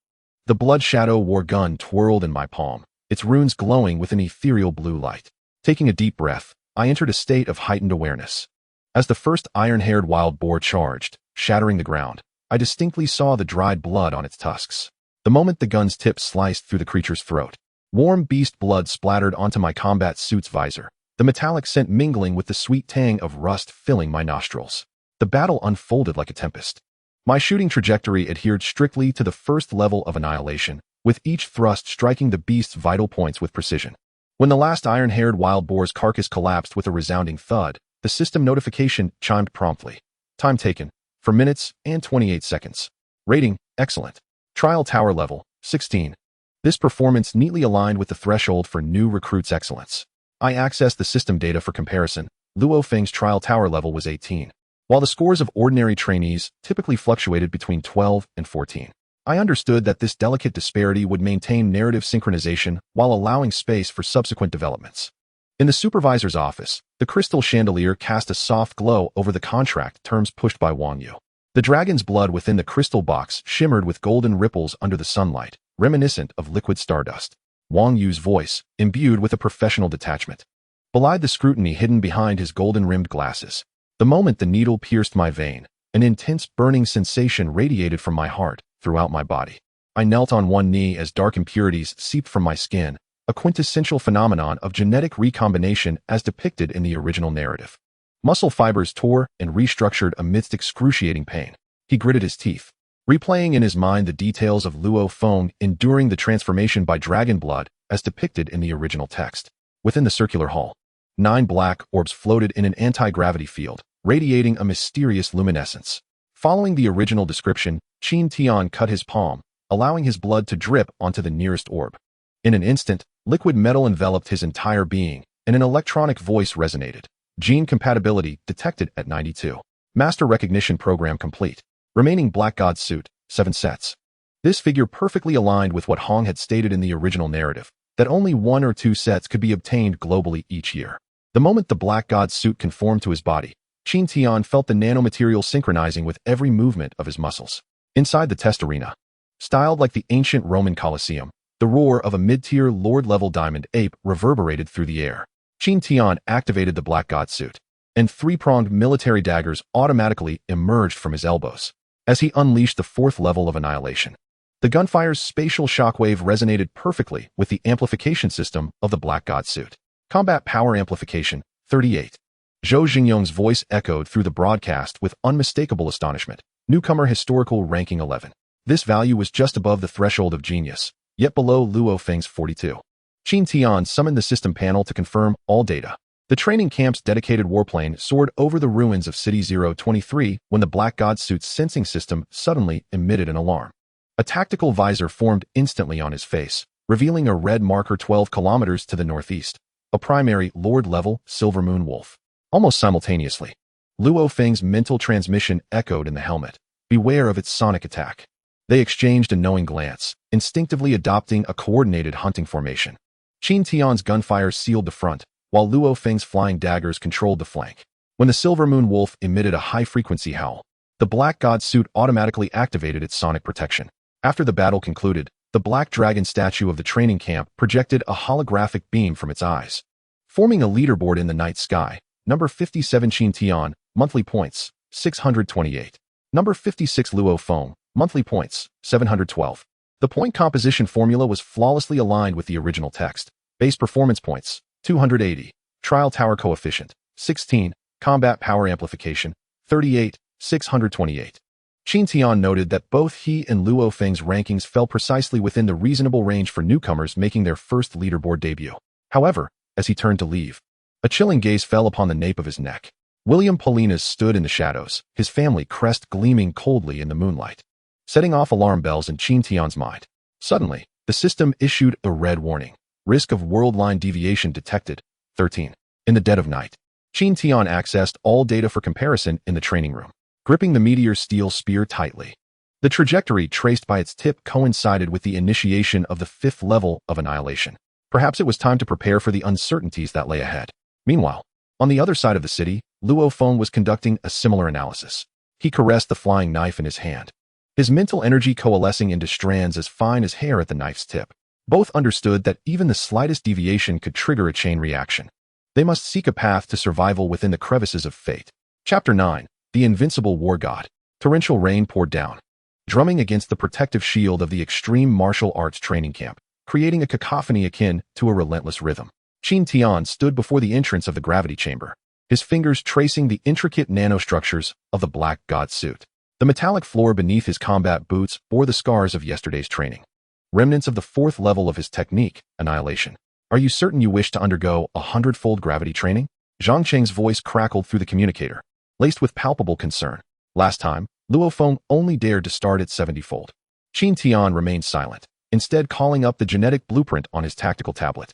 The Blood Shadow War gun twirled in my palm, its runes glowing with an ethereal blue light. Taking a deep breath, I entered a state of heightened awareness. As the first iron-haired wild boar charged, shattering the ground, I distinctly saw the dried blood on its tusks. The moment the gun's tip sliced through the creature's throat, warm beast blood splattered onto my combat suit's visor, the metallic scent mingling with the sweet tang of rust filling my nostrils. The battle unfolded like a tempest. My shooting trajectory adhered strictly to the first level of annihilation, with each thrust striking the beast's vital points with precision. When the last iron-haired wild boar's carcass collapsed with a resounding thud, the system notification chimed promptly. Time taken, 4 minutes and 28 seconds. Rating, excellent. Trial tower level, 16. This performance neatly aligned with the threshold for new recruits' excellence. I accessed the system data for comparison. Luo Feng's trial tower level was 18, while the scores of ordinary trainees typically fluctuated between 12 and 14. I understood that this delicate disparity would maintain narrative synchronization while allowing space for subsequent developments. In the supervisor's office, the crystal chandelier cast a soft glow over the contract terms pushed by Wang Yu. The dragon's blood within the crystal box shimmered with golden ripples under the sunlight, reminiscent of liquid stardust. Wang Yu's voice, imbued with a professional detachment, belied the scrutiny hidden behind his golden-rimmed glasses. The moment the needle pierced my vein, an intense burning sensation radiated from my heart throughout my body. I knelt on one knee as dark impurities seeped from my skin, a quintessential phenomenon of genetic recombination as depicted in the original narrative. Muscle fibers tore and restructured amidst excruciating pain. He gritted his teeth, replaying in his mind the details of Luo Feng enduring the transformation by dragon blood as depicted in the original text. Within the circular hall, 9 black orbs floated in an anti-gravity field, radiating a mysterious luminescence. Following the original description, Qin Tian cut his palm, allowing his blood to drip onto the nearest orb. In an instant, liquid metal enveloped his entire being, and an electronic voice resonated. Gene compatibility detected at 92. Master recognition program complete. Remaining Black God suit, 7 sets. This figure perfectly aligned with what Hong had stated in the original narrative, that only 1 or 2 sets could be obtained globally each year. The moment the Black God suit conformed to his body, Qin Tian felt the nanomaterial synchronizing with every movement of his muscles. Inside the test arena, styled like the ancient Roman Colosseum, the roar of a mid-tier Lord-level diamond ape reverberated through the air. Qin Tian activated the Black God suit, and 3-pronged military daggers automatically emerged from his elbows as he unleashed the 4th level of annihilation. The gunfire's spatial shockwave resonated perfectly with the amplification system of the Black God suit. Combat power amplification, 38. Zhou Jingyong's voice echoed through the broadcast with unmistakable astonishment. Newcomer historical ranking 11. This value was just above the threshold of genius, yet below Luo Feng's 42. Qin Tian summoned the system panel to confirm all data. The training camp's dedicated warplane soared over the ruins of City 023 when the Black God suit's sensing system suddenly emitted an alarm. A tactical visor formed instantly on his face, revealing a red marker 12 kilometers to the northeast, a primary Lord-level Silver Moon Wolf. Almost simultaneously, Luo Feng's mental transmission echoed in the helmet. Beware of its sonic attack. They exchanged a knowing glance, instinctively adopting a coordinated hunting formation. Qin Tian's gunfire sealed the front, while Luo Feng's flying daggers controlled the flank. When the Silver Moon Wolf emitted a high-frequency howl, the Black God suit automatically activated its sonic protection. After the battle concluded, the Black Dragon statue of the training camp projected a holographic beam from its eyes. Forming a leaderboard in the night sky, number 57 Qin Tian, monthly points, 628. Number 56 Luo Feng, monthly points, 712. The point composition formula was flawlessly aligned with the original text. Base performance points, 280. Trial tower coefficient, 16. Combat power amplification, 38, 628. Qin Tian noted that both he and Luo Feng's rankings fell precisely within the reasonable range for newcomers making their first leaderboard debut. However, as he turned to leave, a chilling gaze fell upon the nape of his neck. William Polinas stood in the shadows, his family crest gleaming coldly in the moonlight, setting off alarm bells in Qin Tian's mind. Suddenly, the system issued a red warning. Risk of world line deviation detected, 13. In the dead of night, Qin Tian accessed all data for comparison in the training room, gripping the meteor's steel spear tightly. The trajectory traced by its tip coincided with the initiation of the 5th level of annihilation. Perhaps it was time to prepare for the uncertainties that lay ahead. Meanwhile, on the other side of the city, Luo Feng was conducting a similar analysis. He caressed the flying knife in his hand, his mental energy coalescing into strands as fine as hair at the knife's tip. Both understood that even the slightest deviation could trigger a chain reaction. They must seek a path to survival within the crevices of fate. Chapter 9. The Invincible War God. Torrential rain poured down, drumming against the protective shield of the extreme martial arts training camp, creating a cacophony akin to a relentless rhythm. Qin Tian stood before the entrance of the gravity chamber, his fingers tracing the intricate nanostructures of the black god suit. The metallic floor beneath his combat boots bore the scars of yesterday's training, remnants of the fourth level of his technique, annihilation. Are you certain you wish to undergo 100-fold gravity training? Zhang Cheng's voice crackled through the communicator, laced with palpable concern. Last time, Luo Feng only dared to start at 70-fold. Qin Tian remained silent, instead calling up the genetic blueprint on his tactical tablet.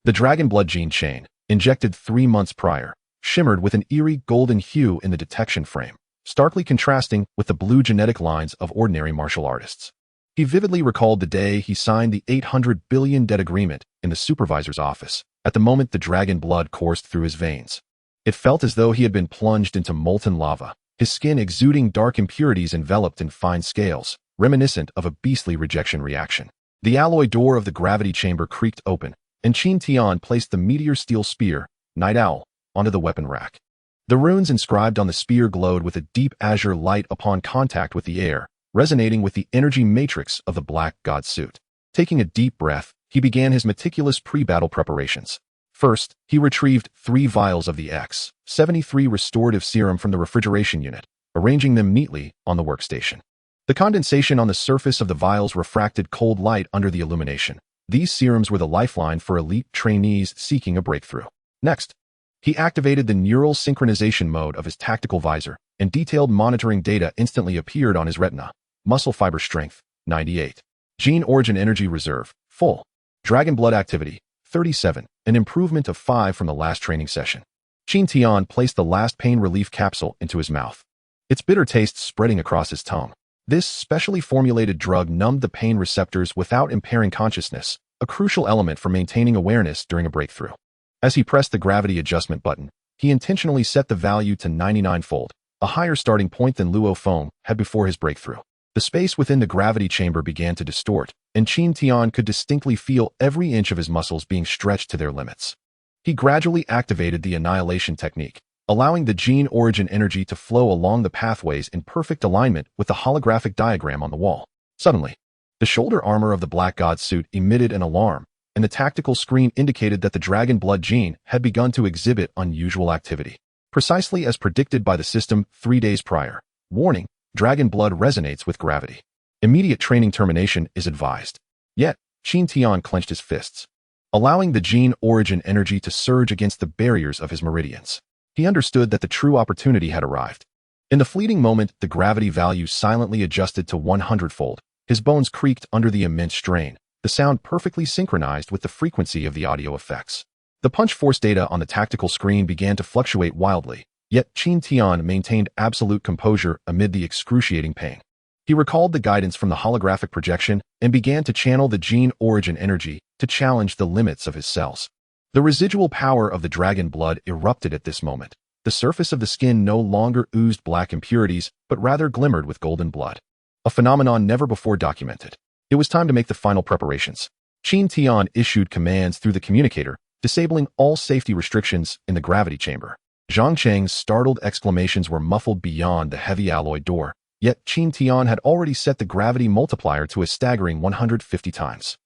The dragon blood gene chain, injected 3 months prior, shimmered with an eerie golden hue in the detection frame, starkly contrasting with the blue genetic lines of ordinary martial artists. He vividly recalled the day he signed the 800 billion debt agreement in the supervisor's office, at the moment the dragon blood coursed through his veins. It felt as though he had been plunged into molten lava, his skin exuding dark impurities enveloped in fine scales, reminiscent of a beastly rejection reaction. The alloy door of the gravity chamber creaked open, and Qin Tian placed the meteor steel spear, Night Owl, onto the weapon rack. The runes inscribed on the spear glowed with a deep azure light upon contact with the air, resonating with the energy matrix of the black god suit. Taking a deep breath, he began his meticulous pre-battle preparations. First, he retrieved 3 vials of the X-73 restorative serum from the refrigeration unit, arranging them neatly on the workstation. The condensation on the surface of the vials refracted cold light under the illumination. These serums were the lifeline for elite trainees seeking a breakthrough. Next, he activated the neural synchronization mode of his tactical visor, and detailed monitoring data instantly appeared on his retina. Muscle fiber strength, 98. Gene origin energy reserve, full. Dragon blood activity, 37, an improvement of 5 from the last training session. Qin Tian placed the last pain relief capsule into his mouth, its bitter taste spreading across his tongue. This specially formulated drug numbed the pain receptors without impairing consciousness, a crucial element for maintaining awareness during a breakthrough. As he pressed the gravity adjustment button, he intentionally set the value to 99-fold, a higher starting point than Luo Feng had before his breakthrough. The space within the gravity chamber began to distort, and Qin Tian could distinctly feel every inch of his muscles being stretched to their limits. He gradually activated the annihilation technique, allowing the gene origin energy to flow along the pathways in perfect alignment with the holographic diagram on the wall. Suddenly, the shoulder armor of the black god suit emitted an alarm, and the tactical screen indicated that the dragon blood gene had begun to exhibit unusual activity. Precisely as predicted by the system 3 days prior. Warning: dragon blood resonates with gravity. Immediate training termination is advised. Yet, Qin Tian clenched his fists, allowing the gene origin energy to surge against the barriers of his meridians. He understood that the true opportunity had arrived. In the fleeting moment, the gravity value silently adjusted to 100-fold. His bones creaked under the immense strain, the sound perfectly synchronized with the frequency of the audio effects. The punch force data on the tactical screen began to fluctuate wildly, yet Qin Tian maintained absolute composure amid the excruciating pain. He recalled the guidance from the holographic projection and began to channel the gene origin energy to challenge the limits of his cells. The residual power of the dragon blood erupted at this moment. The surface of the skin no longer oozed black impurities, but rather glimmered with golden blood, a phenomenon never before documented. It was time to make the final preparations. Qin Tian issued commands through the communicator, disabling all safety restrictions in the gravity chamber. Zhang Cheng's startled exclamations were muffled beyond the heavy alloy door, yet Qin Tian had already set the gravity multiplier to a staggering 150 times.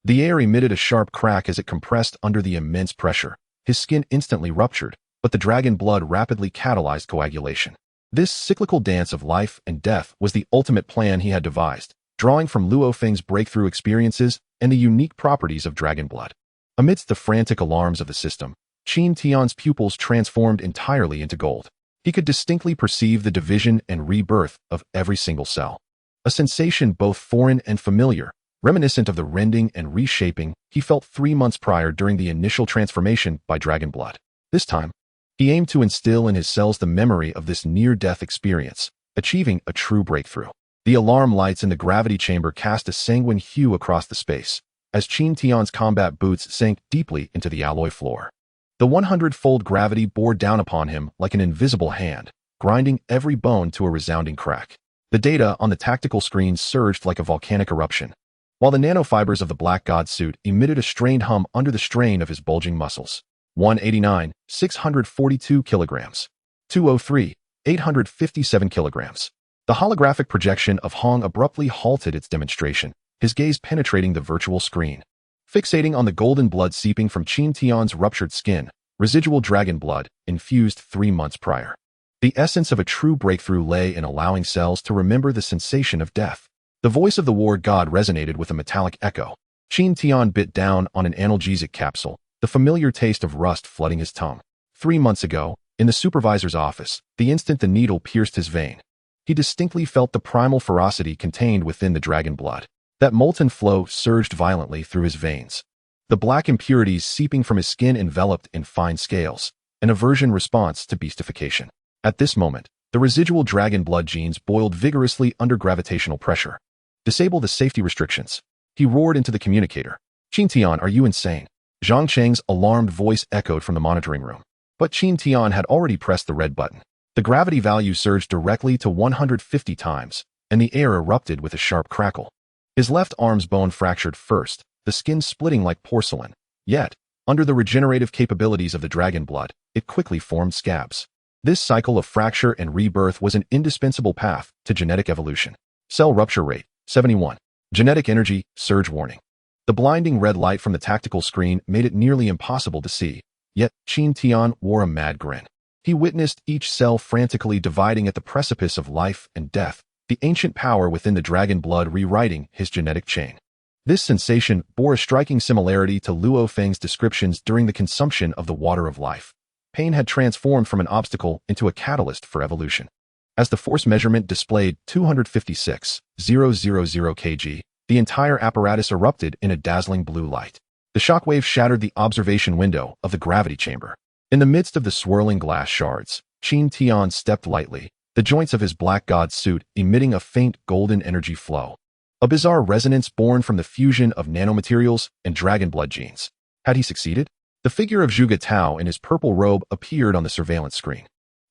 The air emitted a sharp crack as it compressed under the immense pressure. His skin instantly ruptured, but the dragon blood rapidly catalyzed coagulation. This cyclical dance of life and death was the ultimate plan he had devised, drawing from Luo Feng's breakthrough experiences and the unique properties of dragon blood. Amidst the frantic alarms of the system, Qin Tian's pupils transformed entirely into gold. He could distinctly perceive the division and rebirth of every single cell, a sensation both foreign and familiar, reminiscent of the rending and reshaping he felt 3 months prior during the initial transformation by dragon blood. This time, he aimed to instill in his cells the memory of this near-death experience, achieving a true breakthrough. The alarm lights in the gravity chamber cast a sanguine hue across the space, as Qin Tian's combat boots sank deeply into the alloy floor. The 100-fold gravity bore down upon him like an invisible hand, grinding every bone to a resounding crack. The data on the tactical screen surged like a volcanic eruption. while the nanofibers of the Black God suit emitted a strained hum under the strain of his bulging muscles. 189, 642 kilograms. 203, 857 kilograms. The holographic projection of Hong abruptly halted its demonstration, his gaze penetrating the virtual screen. Fixating on the golden blood seeping from Qin Tian's ruptured skin, residual dragon blood, infused 3 months prior. The essence of a true breakthrough lay in allowing cells to remember the sensation of death. The voice of the war god resonated with a metallic echo. Qin Tian bit down on an analgesic capsule, the familiar taste of rust flooding his tongue. 3 months ago, in the supervisor's office, the instant the needle pierced his vein, he distinctly felt the primal ferocity contained within the dragon blood. That molten flow surged violently through his veins. The black impurities seeping from his skin enveloped in fine scales, an aversion response to beastification. At this moment, the residual dragon blood genes boiled vigorously under gravitational pressure. Disable the safety restrictions. He roared into the communicator. Qin Tian, are you insane? Zhang Cheng's alarmed voice echoed from the monitoring room. But Qin Tian had already pressed the red button. The gravity value surged directly to 150 times, and the air erupted with a sharp crackle. His left arm's bone fractured first, the skin splitting like porcelain. Yet, under the regenerative capabilities of the dragon blood, it quickly formed scabs. This cycle of fracture and rebirth was an indispensable path to genetic evolution. Cell rupture rate, 71. Genetic energy, surge warning. The blinding red light from the tactical screen made it nearly impossible to see, yet Qin Tian wore a mad grin. He witnessed each cell frantically dividing at the precipice of life and death, the ancient power within the dragon blood rewriting his genetic chain. This sensation bore a striking similarity to Luo Feng's descriptions during the consumption of the water of life. Pain had transformed from an obstacle into a catalyst for evolution. As the force measurement displayed 256,000 kg, the entire apparatus erupted in a dazzling blue light. The shockwave shattered the observation window of the gravity chamber. In the midst of the swirling glass shards, Qin Tian stepped lightly, the joints of his Black God suit emitting a faint golden energy flow. A bizarre resonance born from the fusion of nanomaterials and dragon blood genes. Had he succeeded? The figure of Zhuge Tao in his purple robe appeared on the surveillance screen.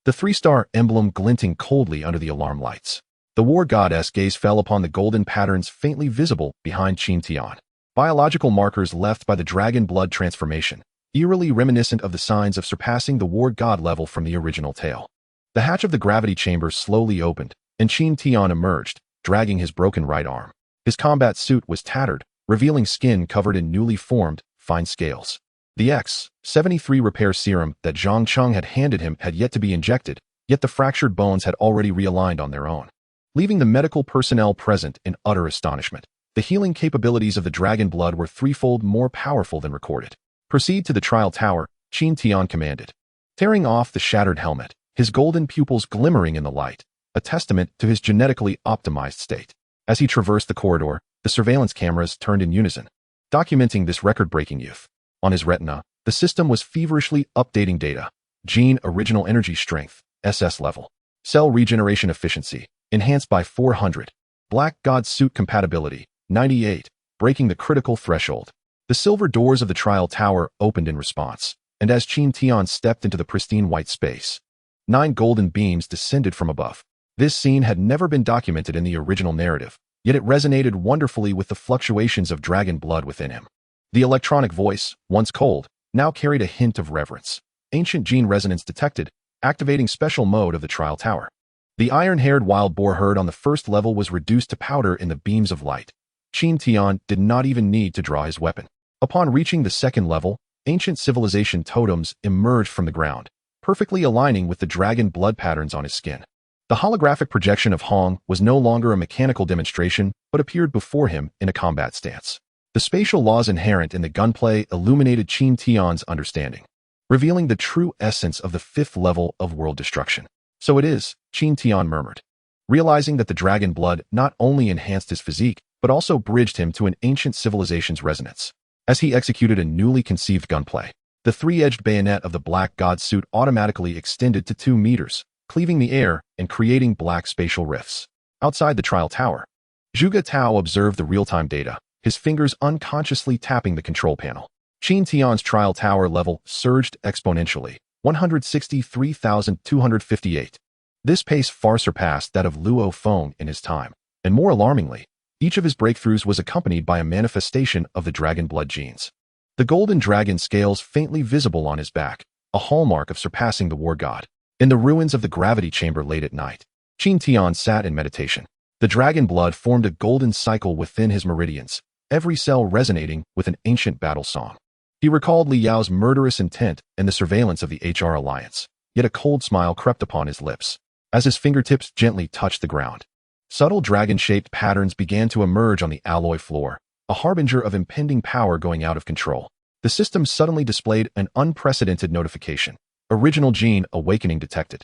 The 3-star emblem glinting coldly under the alarm lights. The war goddess gaze fell upon the golden patterns faintly visible behind Qin Tian. Biological markers left by the dragon blood transformation, eerily reminiscent of the signs of surpassing the war god level from the original tale. The hatch of the gravity chamber slowly opened, and Qin Tian emerged, dragging his broken right arm. His combat suit was tattered, revealing skin covered in newly formed, fine scales. The X-73 repair serum that Zhang Cheng had handed him had yet to be injected, yet the fractured bones had already realigned on their own, leaving the medical personnel present in utter astonishment. The healing capabilities of the dragon blood were threefold more powerful than recorded. Proceed to the trial tower, Qin Tian commanded. Tearing off the shattered helmet, his golden pupils glimmering in the light, a testament to his genetically optimized state. As he traversed the corridor, the surveillance cameras turned in unison, documenting this record-breaking youth. On his retina, the system was feverishly updating data. Gene original energy strength, SS level. Cell regeneration efficiency, enhanced by 400. Black God suit compatibility, 98, breaking the critical threshold. The silver doors of the trial tower opened in response, and as Qin Tian stepped into the pristine white space, 9 golden beams descended from above. This scene had never been documented in the original narrative, yet it resonated wonderfully with the fluctuations of dragon blood within him. The electronic voice, once cold, now carried a hint of reverence. Ancient gene resonance detected, activating special mode of the trial tower. The iron-haired wild boar herd on the first level was reduced to powder in the beams of light. Qin Tian did not even need to draw his weapon. Upon reaching the second level, ancient civilization totems emerged from the ground, perfectly aligning with the dragon blood patterns on his skin. The holographic projection of Hong was no longer a mechanical demonstration, but appeared before him in a combat stance. The spatial laws inherent in the gunplay illuminated Qin Tian's understanding, revealing the true essence of the 5th level of world destruction. So it is, Qin Tian murmured, realizing that the dragon blood not only enhanced his physique, but also bridged him to an ancient civilization's resonance. As he executed a newly conceived gunplay, the 3-edged bayonet of the Black God suit automatically extended to 2 meters, cleaving the air and creating black spatial rifts. Outside the trial tower, Zhuge Tao observed the real-time data, his fingers unconsciously tapping the control panel. Qin Tian's trial tower level surged exponentially, 163,258. This pace far surpassed that of Luo Feng in his time, and more alarmingly, Each of his breakthroughs was accompanied by a manifestation of the dragon blood genes. The golden dragon scales faintly visible on his back, a hallmark of surpassing the war god. In the ruins of the gravity chamber late at night, Qin Tian sat in meditation. The dragon blood formed a golden cycle within his meridians, every cell resonating with an ancient battle song. He recalled Li Yao's murderous intent and the surveillance of the HR Alliance, yet a cold smile crept upon his lips as his fingertips gently touched the ground. Subtle dragon-shaped patterns began to emerge on the alloy floor, a harbinger of impending power going out of control. The system suddenly displayed an unprecedented notification. Original gene awakening detected.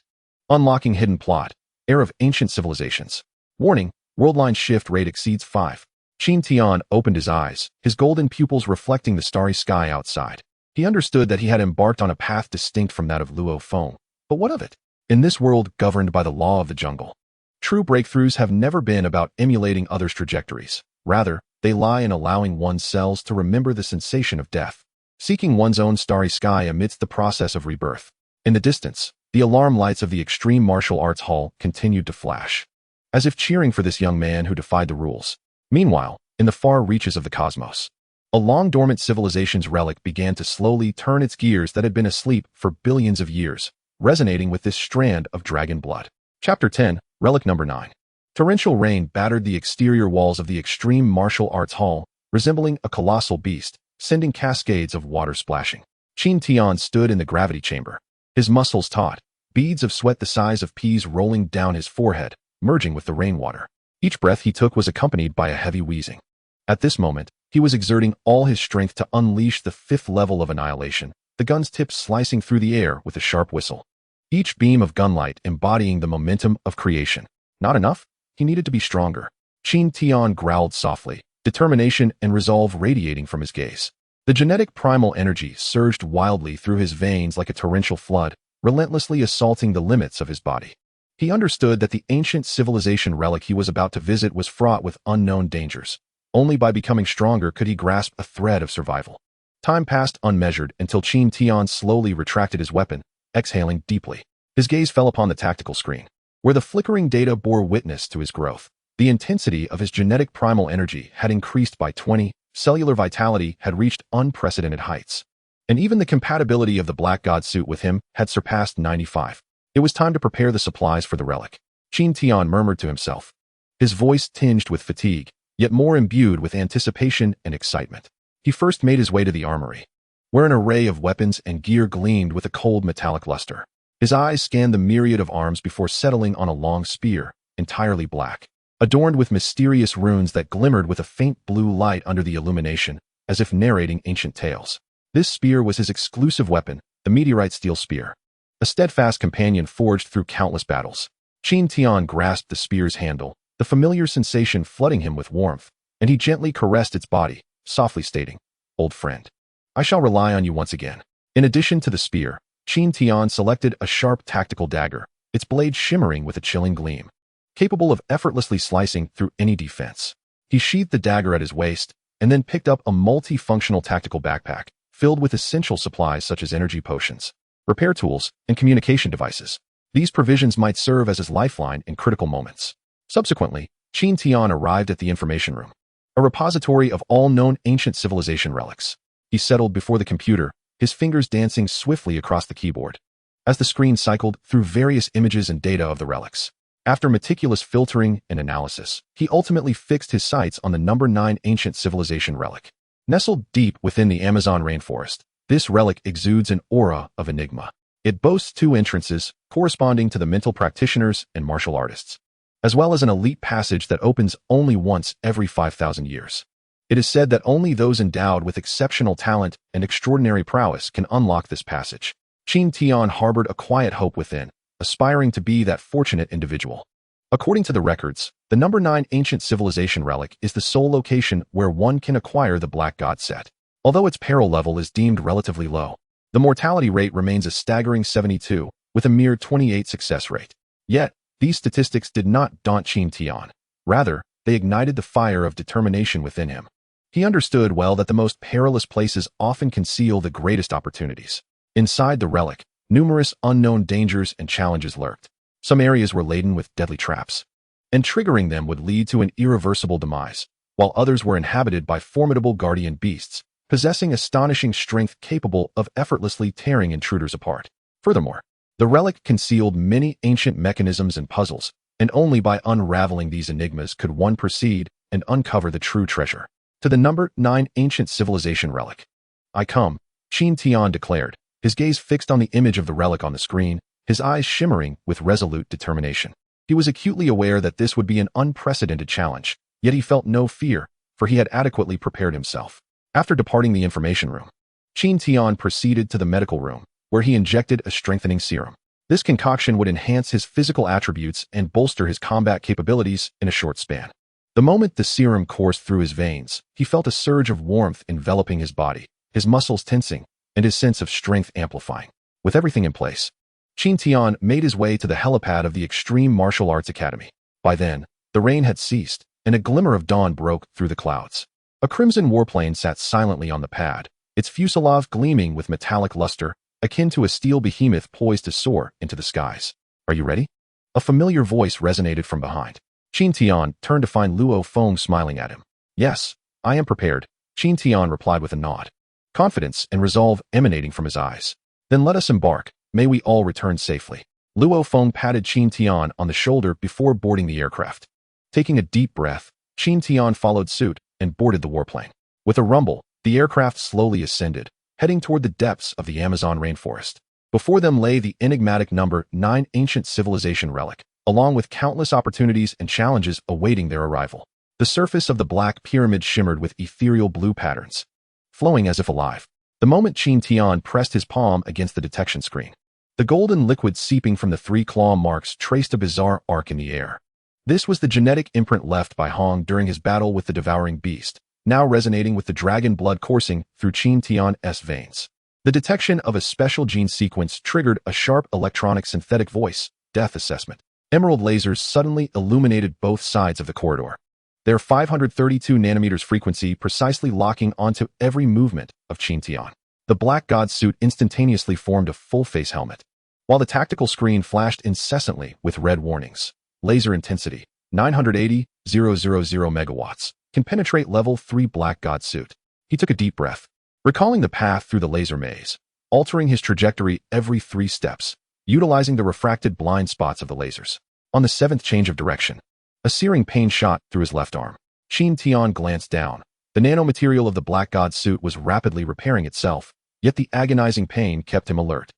Unlocking hidden plot. Heir of ancient civilizations. Warning, worldline shift rate exceeds 5. Qin Tian opened his eyes, his golden pupils reflecting the starry sky outside. He understood that he had embarked on a path distinct from that of Luo Feng. But what of it? In this world governed by the law of the jungle, true breakthroughs have never been about emulating others' trajectories. Rather, they lie in allowing one's cells to remember the sensation of death, seeking one's own starry sky amidst the process of rebirth. In the distance, the alarm lights of the Extreme Martial Arts Hall continued to flash, as if cheering for this young man who defied the rules. Meanwhile, in the far reaches of the cosmos, a long-dormant civilization's relic began to slowly turn its gears that had been asleep for billions of years, resonating with this strand of dragon blood. Chapter 10, Relic Number 9. Torrential rain battered the exterior walls of the Extreme Martial Arts Hall, resembling a colossal beast, sending cascades of water splashing. Qin Tian stood in the gravity chamber, his muscles taut, beads of sweat the size of peas rolling down his forehead, merging with the rainwater. Each breath he took was accompanied by a heavy wheezing. At this moment, he was exerting all his strength to unleash the 5th level of annihilation, the gun's tips slicing through the air with a sharp whistle. Each beam of gunlight embodying the momentum of creation. Not enough? He needed to be stronger. Qin Tian growled softly, determination and resolve radiating from his gaze. The genetic primal energy surged wildly through his veins like a torrential flood, relentlessly assaulting the limits of his body. He understood that the ancient civilization relic he was about to visit was fraught with unknown dangers. Only by becoming stronger could he grasp a thread of survival. Time passed unmeasured until Qin Tian slowly retracted his weapon, exhaling deeply. His gaze fell upon the tactical screen, where the flickering data bore witness to his growth. The intensity of his genetic primal energy had increased by 20, cellular vitality had reached unprecedented heights, and even the compatibility of the Black God suit with him had surpassed 95. It was time to prepare the supplies for the relic. Qin Tian murmured to himself, his voice tinged with fatigue, yet more imbued with anticipation and excitement. He first made his way to the armory, where an array of weapons and gear gleamed with a cold metallic luster. His eyes scanned the myriad of arms before settling on a long spear, entirely black, adorned with mysterious runes that glimmered with a faint blue light under the illumination, as if narrating ancient tales. This spear was his exclusive weapon, the meteorite steel spear, a steadfast companion forged through countless battles. Qin Tian grasped the spear's handle, the familiar sensation flooding him with warmth, and he gently caressed its body, softly stating, "Old friend, I shall rely on you once again." In addition to the spear, Qin Tian selected a sharp tactical dagger, its blade shimmering with a chilling gleam, capable of effortlessly slicing through any defense. He sheathed the dagger at his waist, and then picked up a multifunctional tactical backpack, filled with essential supplies such as energy potions, repair tools, and communication devices. These provisions might serve as his lifeline in critical moments. Subsequently, Qin Tian arrived at the information room, a repository of all known ancient civilization relics. He settled before the computer, his fingers dancing swiftly across the keyboard, as the screen cycled through various images and data of the relics. After meticulous filtering and analysis, he ultimately fixed his sights on the number 9 ancient civilization relic. Nestled deep within the Amazon rainforest, this relic exudes an aura of enigma. It boasts 2 entrances, corresponding to the mental practitioners and martial artists, as well as an elite passage that opens only once every 5,000 years. It is said that only those endowed with exceptional talent and extraordinary prowess can unlock this passage. Qin Tian harbored a quiet hope within, aspiring to be that fortunate individual. According to the records, the number 9 ancient civilization relic is the sole location where one can acquire the Black God set. Although its peril level is deemed relatively low, the mortality rate remains a staggering 72, with a mere 28 success rate. Yet, these statistics did not daunt Qin Tian. Rather, they ignited the fire of determination within him. He understood well that the most perilous places often conceal the greatest opportunities. Inside the relic, numerous unknown dangers and challenges lurked. Some areas were laden with deadly traps, and triggering them would lead to an irreversible demise, while others were inhabited by formidable guardian beasts, possessing astonishing strength capable of effortlessly tearing intruders apart. Furthermore, the relic concealed many ancient mechanisms and puzzles, and only by unraveling these enigmas could one proceed and uncover the true treasure. To the number 9 ancient civilization relic. I come, Qin Tian declared, his gaze fixed on the image of the relic on the screen, his eyes shimmering with resolute determination. He was acutely aware that this would be an unprecedented challenge, yet he felt no fear, for he had adequately prepared himself. After departing the information room, Qin Tian proceeded to the medical room, where he injected a strengthening serum. This concoction would enhance his physical attributes and bolster his combat capabilities in a short span. The moment the serum coursed through his veins, he felt a surge of warmth enveloping his body, his muscles tensing, and his sense of strength amplifying. With everything in place, Qin Tian made his way to the helipad of the Extreme Martial Arts Academy. By then, the rain had ceased, and a glimmer of dawn broke through the clouds. A crimson warplane sat silently on the pad, its fuselage gleaming with metallic luster, akin to a steel behemoth poised to soar into the skies. Are you ready? A familiar voice resonated from behind. Qin Tian turned to find Luo Feng smiling at him. Yes, I am prepared, Qin Tian replied with a nod. Confidence and resolve emanating from his eyes. Then let us embark, may we all return safely. Luo Feng patted Qin Tian on the shoulder before boarding the aircraft. Taking a deep breath, Qin Tian followed suit and boarded the warplane. With a rumble, the aircraft slowly ascended, heading toward the depths of the Amazon rainforest. Before them lay the enigmatic number 9 ancient civilization relic, along with countless opportunities and challenges awaiting their arrival. The surface of the black pyramid shimmered with ethereal blue patterns, flowing as if alive. The moment Qin Tian pressed his palm against the detection screen, the golden liquid seeping from the 3 claw marks traced a bizarre arc in the air. This was the genetic imprint left by Hong during his battle with the devouring beast, now resonating with the dragon blood coursing through Qin Tian's veins. The detection of a special gene sequence triggered a sharp electronic synthetic voice death assessment. Emerald lasers suddenly illuminated both sides of the corridor, their 532 nanometers frequency precisely locking onto every movement of Qin Tian. The Black God suit instantaneously formed a full-face helmet, while the tactical screen flashed incessantly with red warnings. Laser intensity, 980,000 megawatts, can penetrate level 3 Black God suit. He took a deep breath, recalling the path through the laser maze, altering his trajectory every 3 steps, utilizing the refracted blind spots of the lasers. On the 7th change of direction, a searing pain shot through his left arm. Qin Tian glanced down. The nanomaterial of the Black God suit was rapidly repairing itself, yet the agonizing pain kept him alert.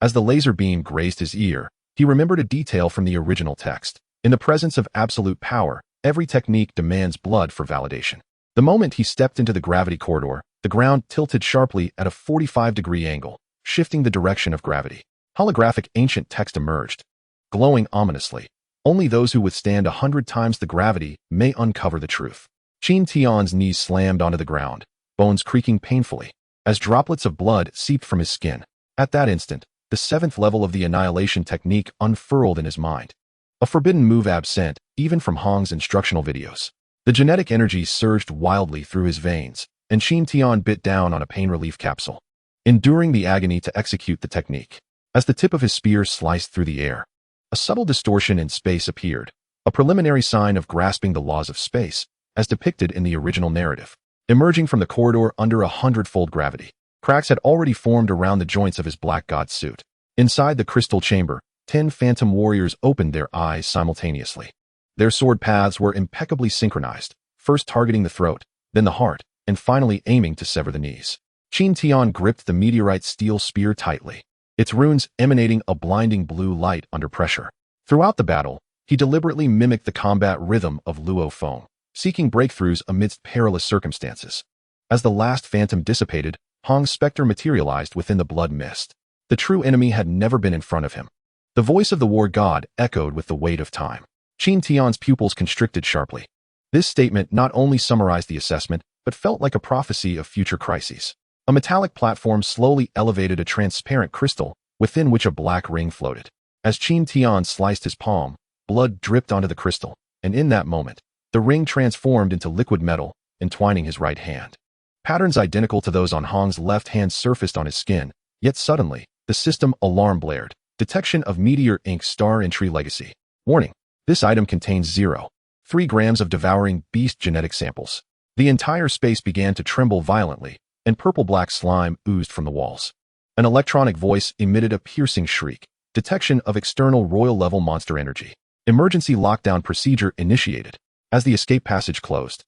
As the laser beam grazed his ear, he remembered a detail from the original text. In the presence of absolute power, every technique demands blood for validation. The moment he stepped into the gravity corridor, the ground tilted sharply at a 45-degree angle, shifting the direction of gravity. Holographic ancient text emerged, glowing ominously. Only those who withstand 100 times the gravity may uncover the truth. Qin Tian's knees slammed onto the ground, bones creaking painfully, as droplets of blood seeped from his skin. At that instant, the 7th level of the annihilation technique unfurled in his mind. A forbidden move absent, even from Hong's instructional videos. The genetic energy surged wildly through his veins, and Qin Tian bit down on a pain relief capsule, enduring the agony to execute the technique. As the tip of his spear sliced through the air, a subtle distortion in space appeared, a preliminary sign of grasping the laws of space, as depicted in the original narrative. Emerging from the corridor under 100-fold gravity, cracks had already formed around the joints of his Black God suit. Inside the crystal chamber, 10 phantom warriors opened their eyes simultaneously. Their sword paths were impeccably synchronized, first targeting the throat, then the heart, and finally aiming to sever the knees. Qin Tian gripped the meteorite steel spear tightly, its runes emanating a blinding blue light under pressure. Throughout the battle, he deliberately mimicked the combat rhythm of Luo Feng, seeking breakthroughs amidst perilous circumstances. As the last phantom dissipated, Hong's specter materialized within the blood mist. The true enemy had never been in front of him. The voice of the war god echoed with the weight of time. Qin Tian's pupils constricted sharply. This statement not only summarized the assessment, but felt like a prophecy of future crises. A metallic platform slowly elevated a transparent crystal, within which a black ring floated. As Qin Tian sliced his palm, blood dripped onto the crystal, and in that moment, the ring transformed into liquid metal, entwining his right hand. Patterns identical to those on Hong's left hand surfaced on his skin, yet suddenly, the system alarm blared. Detection of Meteor Inc. Star Entry Legacy. Warning. This item contains 0.3 grams of devouring beast genetic samples. The entire space began to tremble violently, and purple-black slime oozed from the walls. An electronic voice emitted a piercing shriek. Detection of external royal-level monster energy. Emergency lockdown procedure initiated. As the escape passage closed,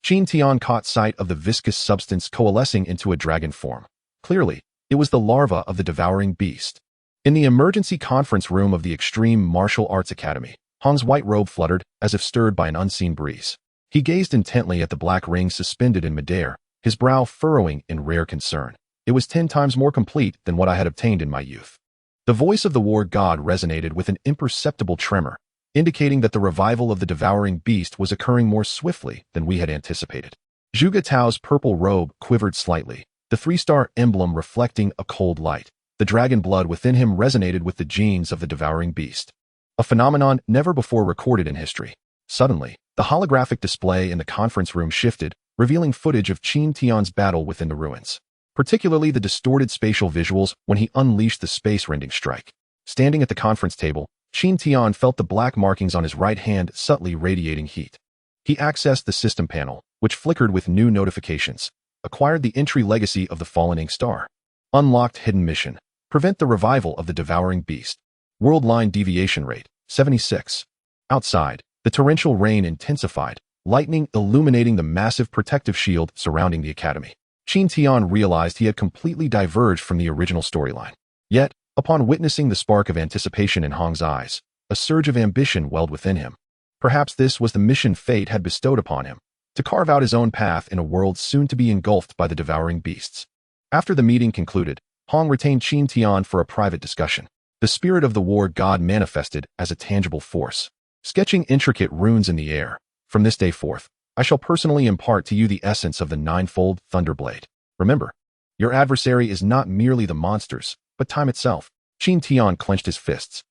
Qin Tian caught sight of the viscous substance coalescing into a dragon form. Clearly, it was the larva of the devouring beast. In the emergency conference room of the Extreme Martial Arts Academy, Hong's white robe fluttered as if stirred by an unseen breeze. He gazed intently at the black ring suspended in midair, his brow furrowing in rare concern. It was 10 times more complete than what I had obtained in my youth. The voice of the war god resonated with an imperceptible tremor, indicating that the revival of the devouring beast was occurring more swiftly than we had anticipated. Zhuge Tao's purple robe quivered slightly, the 3-star emblem reflecting a cold light. The dragon blood within him resonated with the genes of the devouring beast. A phenomenon never before recorded in history. Suddenly, the holographic display in the conference room shifted, revealing footage of Qin Tian's battle within the ruins, particularly the distorted spatial visuals when he unleashed the space-rending strike. Standing at the conference table, Qin Tian felt the black markings on his right hand subtly radiating heat. He accessed the system panel, which flickered with new notifications, acquired the entry legacy of the fallen ink star, unlocked hidden mission, prevent the revival of the devouring beast, world line deviation rate, 76. Outside, the torrential rain intensified, lightning illuminating the massive protective shield surrounding the academy. Qin Tian realized he had completely diverged from the original storyline. Yet, upon witnessing the spark of anticipation in Hong's eyes, a surge of ambition welled within him. Perhaps this was the mission fate had bestowed upon him, to carve out his own path in a world soon to be engulfed by the devouring beasts. After the meeting concluded, Hong retained Qin Tian for a private discussion. The spirit of the war god manifested as a tangible force, sketching intricate runes in the air. From this day forth, I shall personally impart to you the essence of the ninefold Thunderblade. Remember, your adversary is not merely the monsters, but time itself. Qin Tian clenched his fists,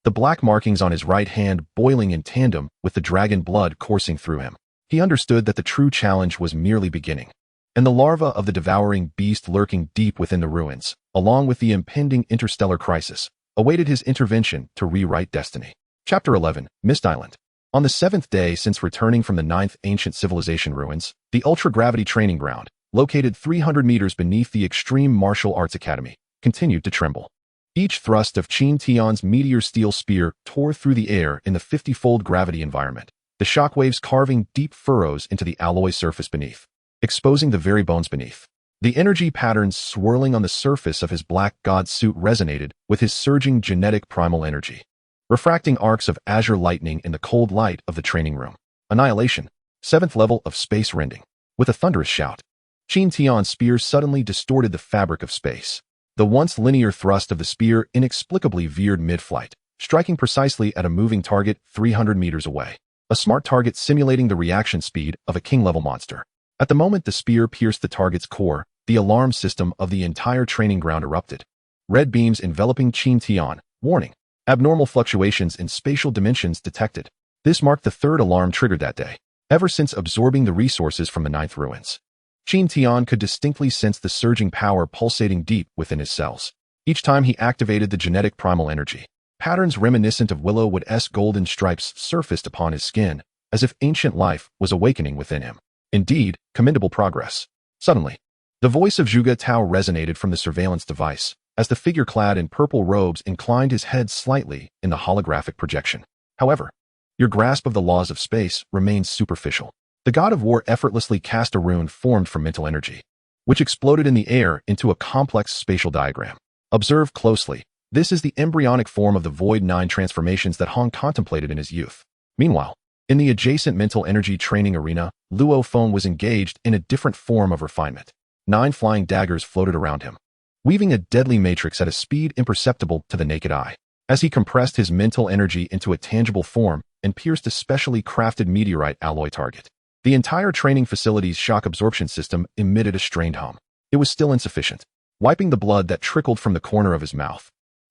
the black markings on his right hand boiling in tandem with the dragon blood coursing through him. He understood that the true challenge was merely beginning, and the larva of the devouring beast lurking deep within the ruins, along with the impending interstellar crisis, awaited his intervention to rewrite destiny. Chapter 11, Mist Island. On the 7th day since returning from the 9th ancient civilization ruins, the ultra-gravity training ground, located 300 meters beneath the Extreme Martial Arts Academy, continued to tremble. Each thrust of Qin Tian's meteor steel spear tore through the air in the 50-fold gravity environment, the shockwaves carving deep furrows into the alloy surface beneath, exposing the very bones beneath. The energy patterns swirling on the surface of his black god suit resonated with his surging genetic primal energy, refracting arcs of azure lightning in the cold light of the training room. Annihilation, 7th level of space rending. With a thunderous shout, Qin Tian's spear suddenly distorted the fabric of space. The once linear thrust of the spear inexplicably veered mid-flight, striking precisely at a moving target 300 meters away. A smart target simulating the reaction speed of a king-level monster. At the moment the spear pierced the target's core, the alarm system of the entire training ground erupted. Red beams enveloping Qin Tian, warning. Abnormal fluctuations in spatial dimensions detected. This marked the 3rd alarm triggered that day, ever since absorbing the resources from the 9th ruins. Qin Tian could distinctly sense the surging power pulsating deep within his cells. Each time he activated the genetic primal energy, patterns reminiscent of Willow-Wood's golden stripes surfaced upon his skin, as if ancient life was awakening within him. Indeed, commendable progress. Suddenly, the voice of Zhuge Tao resonated from the surveillance device, as the figure clad in purple robes inclined his head slightly in the holographic projection. However, your grasp of the laws of space remains superficial. The god of war effortlessly cast a rune formed from mental energy, which exploded in the air into a complex spatial diagram. Observe closely. This is the embryonic form of the Void 9 transformations that Hong contemplated in his youth. Meanwhile, in the adjacent mental energy training arena, Luo Feng was engaged in a different form of refinement. 9 flying daggers floated around him, weaving a deadly matrix at a speed imperceptible to the naked eye. As he compressed his mental energy into a tangible form and pierced a specially crafted meteorite alloy target, the entire training facility's shock absorption system emitted a strained hum. It was still insufficient, wiping the blood that trickled from the corner of his mouth.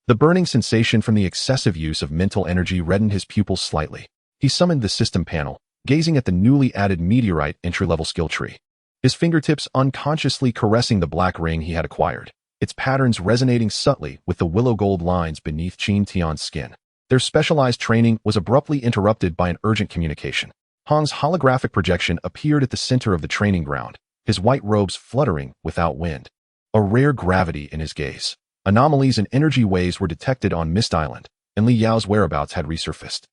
The burning sensation from the excessive use of mental energy reddened his pupils slightly. He summoned the system panel, gazing at the newly added meteorite entry-level skill tree, his fingertips unconsciously caressing the black ring he had acquired, its patterns resonating subtly with the willow gold lines beneath Qin Tian's skin. Their specialized training was abruptly interrupted by an urgent communication. Hong's holographic projection appeared at the center of the training ground, his white robes fluttering without wind. A rare gravity in his gaze. Anomalies and energy waves were detected on Mist Island, and Li Yao's whereabouts had resurfaced.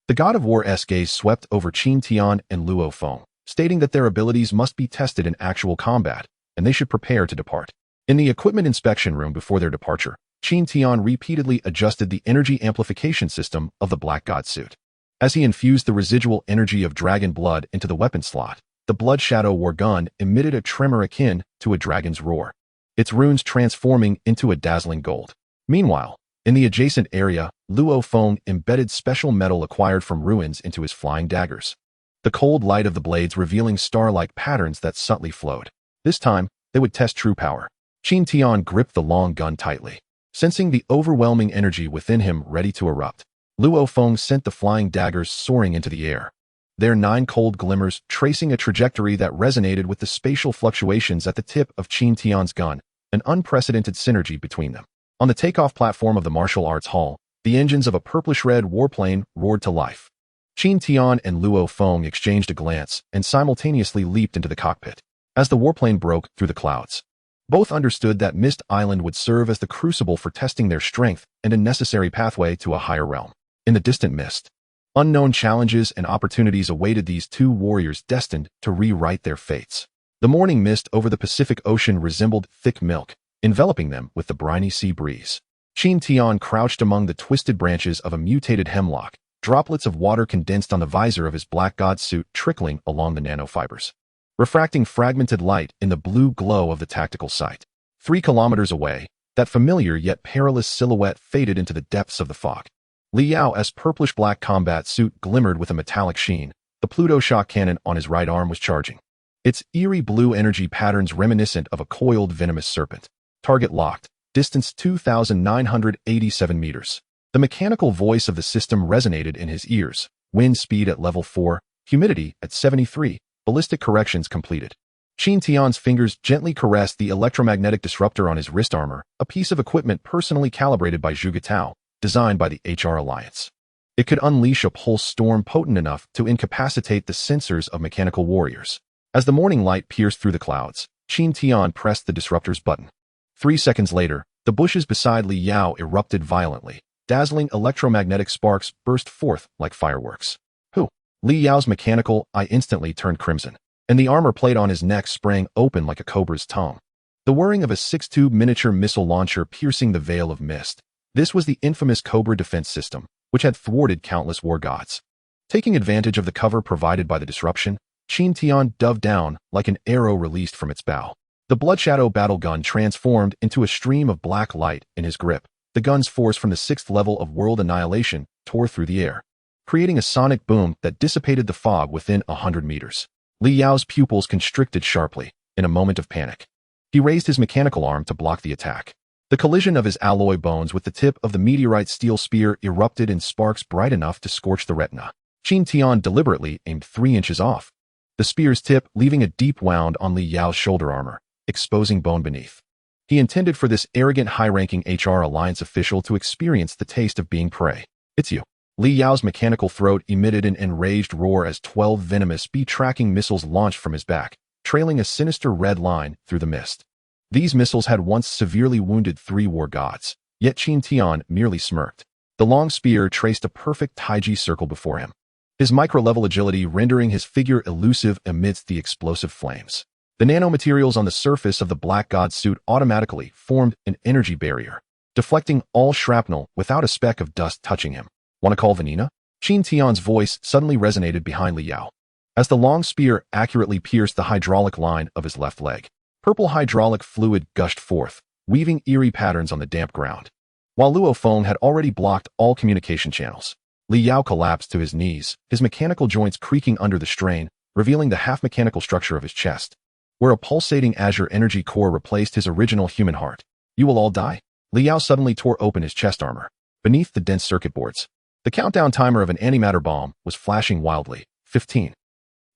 The God of War's gaze swept over Qin Tian and Luo Feng, stating that their abilities must be tested in actual combat, and they should prepare to depart. In the equipment inspection room before their departure, Qin Tian repeatedly adjusted the energy amplification system of the Black God suit. As he infused the residual energy of dragon blood into the weapon slot, the Blood Shadow war gun emitted a tremor akin to a dragon's roar, its runes transforming into a dazzling gold. Meanwhile, in the adjacent area, Luo Feng embedded special metal acquired from ruins into his flying daggers, the cold light of the blades revealing star-like patterns that subtly flowed. This time, they would test true power. Qin Tian gripped the long gun tightly, sensing the overwhelming energy within him ready to erupt. Luo Feng sent the flying daggers soaring into the air, their 9 cold glimmers tracing a trajectory that resonated with the spatial fluctuations at the tip of Qin Tian's gun, an unprecedented synergy between them. On the takeoff platform of the martial arts hall, the engines of a purplish-red warplane roared to life. Qin Tian and Luo Feng exchanged a glance and simultaneously leaped into the cockpit. As the warplane broke through the clouds, both understood that Mist Island would serve as the crucible for testing their strength and a necessary pathway to a higher realm. In the distant mist, unknown challenges and opportunities awaited these two warriors destined to rewrite their fates. The morning mist over the Pacific Ocean resembled thick milk, enveloping them with the briny sea breeze. Qin Tian crouched among the twisted branches of a mutated hemlock, droplets of water condensed on the visor of his Black God suit trickling along the nanofibers, refracting fragmented light in the blue glow of the tactical sight. 3 kilometers away, that familiar yet perilous silhouette faded into the depths of the fog. Li Yao's purplish-black combat suit glimmered with a metallic sheen. The Pluto shock cannon on his right arm was charging, its eerie blue energy patterns reminiscent of a coiled venomous serpent. Target locked, distance 2,987 meters. The mechanical voice of the system resonated in his ears. Wind speed at level 4, humidity at 73, ballistic corrections completed. Qin Tian's fingers gently caressed the electromagnetic disruptor on his wrist armor, a piece of equipment personally calibrated by Zhuge Tao, designed by the HR Alliance. It could unleash a pulse storm potent enough to incapacitate the sensors of mechanical warriors. As the morning light pierced through the clouds, Qin Tian pressed the disruptor's button. 3 seconds later, the bushes beside Li Yao erupted violently. Dazzling electromagnetic sparks burst forth like fireworks. Who? Li Yao's mechanical eye instantly turned crimson, and the armor plate on his neck sprang open like a cobra's tongue. The whirring of a 6-tube miniature missile launcher piercing the veil of mist. This was the infamous Cobra defense system, which had thwarted countless war gods. Taking advantage of the cover provided by the disruption, Qin Tian dove down like an arrow released from its bow. The Blood Shadow battle gun transformed into a stream of black light in his grip. The gun's force from the 6th level of world annihilation tore through the air, creating a sonic boom that dissipated the fog within 100 meters. Li Yao's pupils constricted sharply, in a moment of panic. He raised his mechanical arm to block the attack. The collision of his alloy bones with the tip of the meteorite steel spear erupted in sparks bright enough to scorch the retina. Qin Tian deliberately aimed 3 inches off, the spear's tip leaving a deep wound on Li Yao's shoulder armor, exposing bone beneath. He intended for this arrogant high-ranking HR Alliance official to experience the taste of being prey. It's you. Li Yao's mechanical throat emitted an enraged roar as 12 venomous B-tracking missiles launched from his back, trailing a sinister red line through the mist. These missiles had once severely wounded 3 war gods, yet Qin Tian merely smirked. The long spear traced a perfect Taiji circle before him, his micro-level agility rendering his figure elusive amidst the explosive flames. The nanomaterials on the surface of the Black God suit automatically formed an energy barrier, deflecting all shrapnel without a speck of dust touching him. Want to call Vanina? Qin Tian's voice suddenly resonated behind Li Yao, as the long spear accurately pierced the hydraulic line of his left leg. Purple hydraulic fluid gushed forth, weaving eerie patterns on the damp ground. While Luo Feng had already blocked all communication channels, Li Yao collapsed to his knees, his mechanical joints creaking under the strain, revealing the half-mechanical structure of his chest, where a pulsating azure energy core replaced his original human heart. You will all die. Li Yao suddenly tore open his chest armor. Beneath the dense circuit boards, the countdown timer of an antimatter bomb was flashing wildly. 15.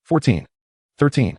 14. 13.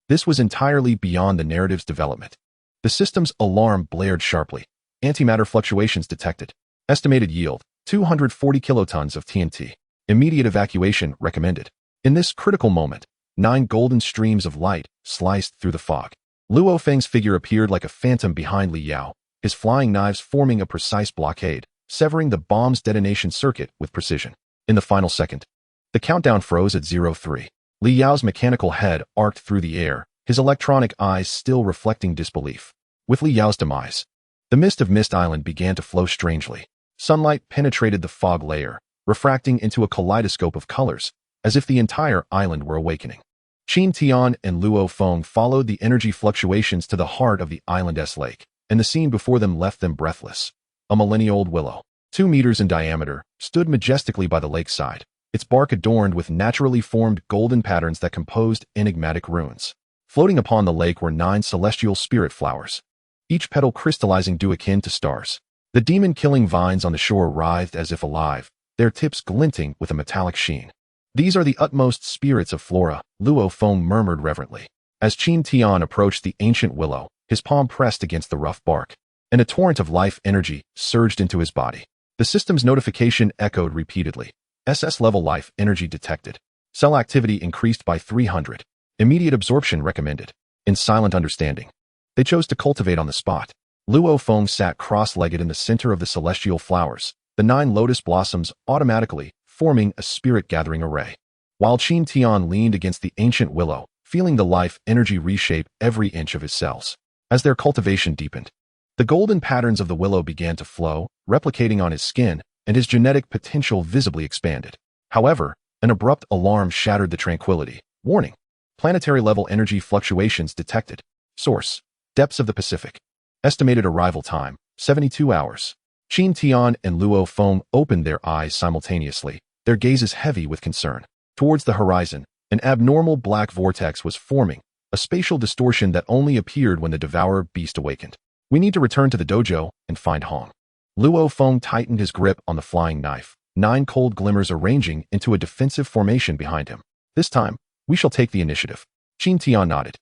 This was entirely beyond the narrative's development. The system's alarm blared sharply. Antimatter fluctuations detected. Estimated yield, 240 kilotons of TNT. Immediate evacuation recommended. In this critical moment, 9 golden streams of light sliced through the fog. Luo Feng's figure appeared like a phantom behind Li Yao, his flying knives forming a precise blockade, severing the bomb's detonation circuit with precision. In the final second, the countdown froze at 03. Li Yao's mechanical head arced through the air, his electronic eyes still reflecting disbelief. With Li Yao's demise, the mist of Mist Island began to flow strangely. Sunlight penetrated the fog layer, refracting into a kaleidoscope of colors, as if the entire island were awakening. Qin Tian and Luo Feng followed the energy fluctuations to the heart of the island's lake, and the scene before them left them breathless. A millennia-old willow, 2 meters in diameter, stood majestically by the lakeside, its bark adorned with naturally formed golden patterns that composed enigmatic runes. Floating upon the lake were 9 celestial spirit flowers, each petal crystallizing dew akin to stars. The demon-killing vines on the shore writhed as if alive, their tips glinting with a metallic sheen. These are the utmost spirits of flora, Luo Feng murmured reverently. As Qin Tian approached the ancient willow, his palm pressed against the rough bark, and a torrent of life energy surged into his body. The system's notification echoed repeatedly. SS-level life energy detected. Cell activity increased by 300. Immediate absorption recommended. In silent understanding, they chose to cultivate on the spot. Luo Feng sat cross-legged in the center of the celestial flowers, the 9 lotus blossoms automatically forming a spirit-gathering array. While Qin Tian leaned against the ancient willow, feeling the life energy reshape every inch of his cells. As their cultivation deepened, the golden patterns of the willow began to flow, replicating on his skin, and his genetic potential visibly expanded. However, an abrupt alarm shattered the tranquility. Warning: planetary-level energy fluctuations detected. Source: depths of the Pacific. Estimated arrival time: 72 hours. Qin Tian and Luo Feng opened their eyes simultaneously, their gazes heavy with concern. Towards the horizon, an abnormal black vortex was forming, a spatial distortion that only appeared when the devourer beast awakened. We need to return to the dojo and find Hong. Luo Feng tightened his grip on the flying knife, 9 cold glimmers arranging into a defensive formation behind him. This time, we shall take the initiative. Qin Tian nodded.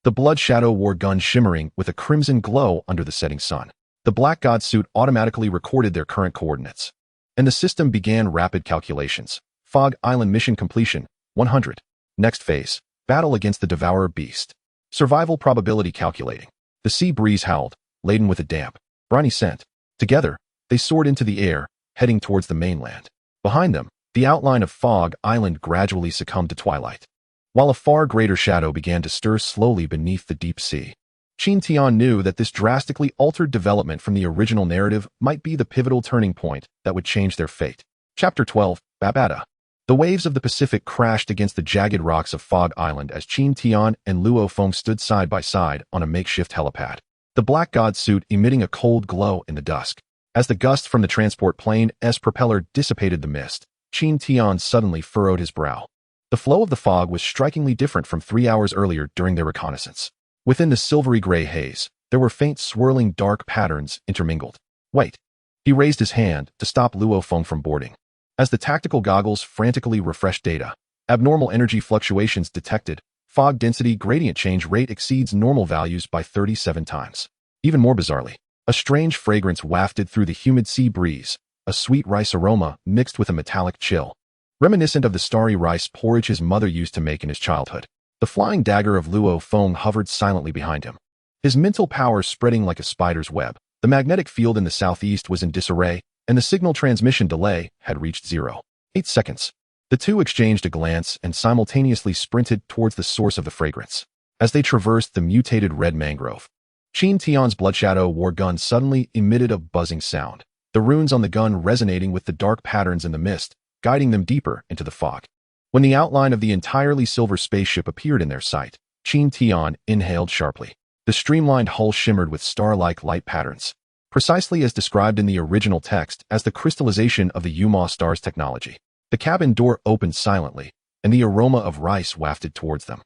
The blood shadow war gun shimmering with a crimson glow under the setting sun. The Black God suit automatically recorded their current coordinates, and the system began rapid calculations. Fog Island mission completion, 100. Next phase, battle against the devourer beast. Survival probability calculating. The sea breeze howled, laden with a damp, briny scent. Together, they soared into the air, heading towards the mainland. Behind them, the outline of Fog Island gradually succumbed to twilight, while a far greater shadow began to stir slowly beneath the deep sea. Qin Tian knew that this drastically altered development from the original narrative might be the pivotal turning point that would change their fate. Chapter 12, Babata. The waves of the Pacific crashed against the jagged rocks of Fog Island as Qin Tian and Luo Feng stood side by side on a makeshift helipad, the Black God suit emitting a cold glow in the dusk. As the gusts from the transport plane's propeller dissipated the mist, Qin Tian suddenly furrowed his brow. The flow of the fog was strikingly different from 3 hours earlier during their reconnaissance. Within the silvery gray haze, there were faint swirling dark patterns intermingled. Wait. He raised his hand to stop Luo Feng from boarding. As the tactical goggles frantically refreshed data, abnormal energy fluctuations detected. Fog density gradient change rate exceeds normal values by 37 times. Even more bizarrely, a strange fragrance wafted through the humid sea breeze, a sweet rice aroma mixed with a metallic chill, reminiscent of the starry rice porridge his mother used to make in his childhood. The flying dagger of Luo Feng hovered silently behind him, his mental power spreading like a spider's web. The magnetic field in the southeast was in disarray, and the signal transmission delay had reached 0.8 seconds. The two exchanged a glance and simultaneously sprinted towards the source of the fragrance. As they traversed the mutated red mangrove, Qin Tian's Bloodshadow war gun suddenly emitted a buzzing sound, the runes on the gun resonating with the dark patterns in the mist, guiding them deeper into the fog. When the outline of the entirely silver spaceship appeared in their sight, Qin Tian inhaled sharply. The streamlined hull shimmered with star-like light patterns, precisely as described in the original text as the crystallization of the Yuma star's technology. The cabin door opened silently, and the aroma of rice wafted towards them.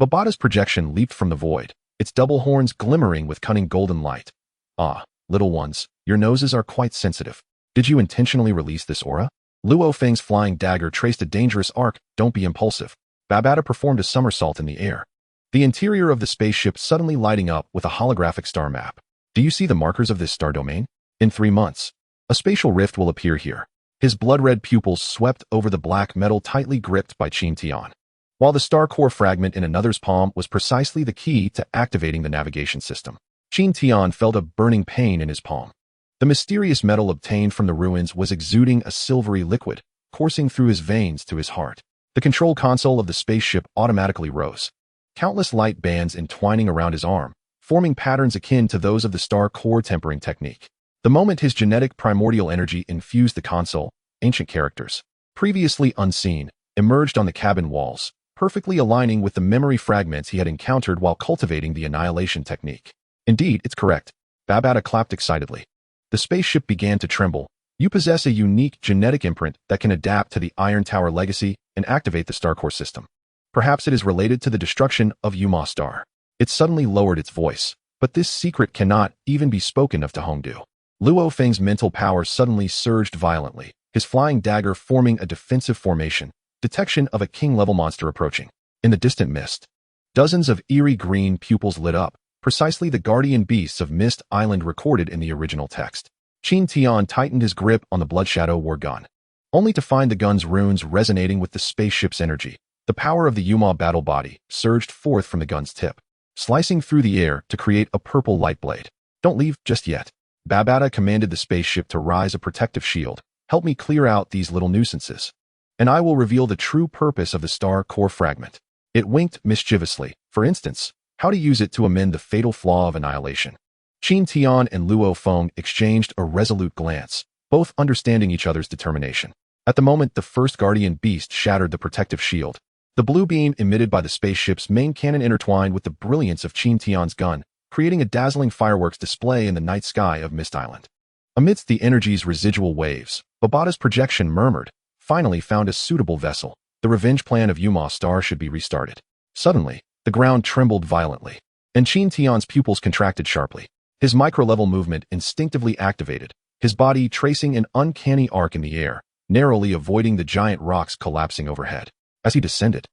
Babata's projection leaped from the void, its double horns glimmering with cunning golden light. Ah, little ones, your noses are quite sensitive. Did you intentionally release this aura? Luo Feng's flying dagger traced a dangerous arc. Don't be impulsive. Babata performed a somersault in the air, the interior of the spaceship suddenly lighting up with a holographic star map. Do you see the markers of this star domain? In 3 months, a spatial rift will appear here. His blood-red pupils swept over the black metal tightly gripped by Qin Tian, while the star core fragment in another's palm was precisely the key to activating the navigation system. Qin Tian felt a burning pain in his palm. The mysterious metal obtained from the ruins was exuding a silvery liquid, coursing through his veins to his heart. The control console of the spaceship automatically rose. Countless light bands entwining around his arm, forming patterns akin to those of the star core tempering technique. The moment his genetic primordial energy infused the console, ancient characters, previously unseen, emerged on the cabin walls, perfectly aligning with the memory fragments he had encountered while cultivating the annihilation technique. Indeed, it's correct. Babata clapped excitedly. The spaceship began to tremble. You possess a unique genetic imprint that can adapt to the Iron Tower legacy and activate the star core system. Perhaps it is related to the destruction of Yuma Star. It suddenly lowered its voice, but this secret cannot even be spoken of to Hongdu. Luo Feng's mental power suddenly surged violently, his flying dagger forming a defensive formation, detection of a king-level monster approaching. In the distant mist, dozens of eerie green pupils lit up, precisely the guardian beasts of Mist Island recorded in the original text. Qin Tian tightened his grip on the Blood Shadow war gun, only to find the gun's runes resonating with the spaceship's energy. The power of the Yuma battle body surged forth from the gun's tip, slicing through the air to create a purple light blade. Don't leave just yet. Babata commanded the spaceship to rise a protective shield. Help me clear out these little nuisances, and I will reveal the true purpose of the star core fragment. It winked mischievously. For instance, how to use it to amend the fatal flaw of annihilation. Qin Tian and Luo Feng exchanged a resolute glance, both understanding each other's determination. At the moment the first guardian beast shattered the protective shield, the blue beam emitted by the spaceship's main cannon intertwined with the brilliance of Qin Tian's gun, creating a dazzling fireworks display in the night sky of Mist Island. Amidst the energy's residual waves, Babata's projection murmured, finally found a suitable vessel. The revenge plan of Yuma Star should be restarted. Suddenly, the ground trembled violently, and Qin Tian's pupils contracted sharply. His micro-level movement instinctively activated, his body tracing an uncanny arc in the air, narrowly avoiding the giant rocks collapsing overhead. As he descended,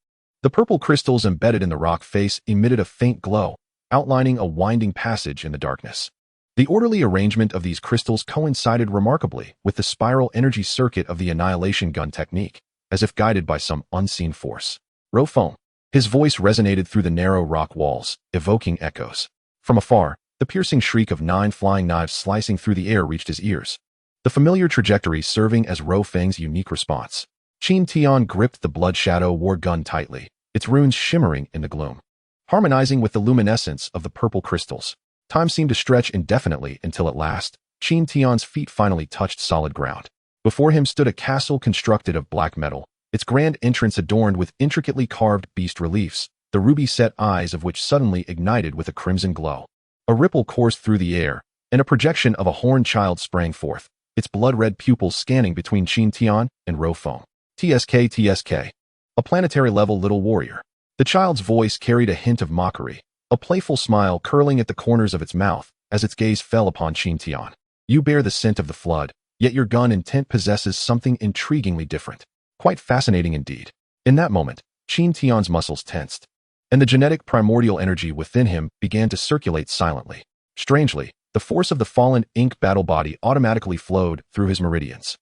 the purple crystals embedded in the rock face emitted a faint glow, outlining a winding passage in the darkness. The orderly arrangement of these crystals coincided remarkably with the spiral energy circuit of the annihilation gun technique, as if guided by some unseen force. Rofeng. His voice resonated through the narrow rock walls, evoking echoes. From afar, the piercing shriek of 9 flying knives slicing through the air reached his ears, the familiar trajectory serving as Rofeng's unique response. Qin Tian gripped the Blood Shadow war gun tightly, its runes shimmering in the gloom, harmonizing with the luminescence of the purple crystals. Time seemed to stretch indefinitely until at last, Qin Tian's feet finally touched solid ground. Before him stood a castle constructed of black metal, its grand entrance adorned with intricately carved beast reliefs, the ruby-set eyes of which suddenly ignited with a crimson glow. A ripple coursed through the air, and a projection of a horned child sprang forth, its blood-red pupils scanning between Qin Tian and Rofeng. TSK, a planetary-level little warrior. The child's voice carried a hint of mockery, a playful smile curling at the corners of its mouth as its gaze fell upon Qin Tian. You bear the scent of the flood, yet your gun intent possesses something intriguingly different. Quite fascinating indeed. In that moment, Qin Tian's muscles tensed, and the genetic primordial energy within him began to circulate silently. Strangely, the force of the fallen ink battle body automatically flowed through his meridians,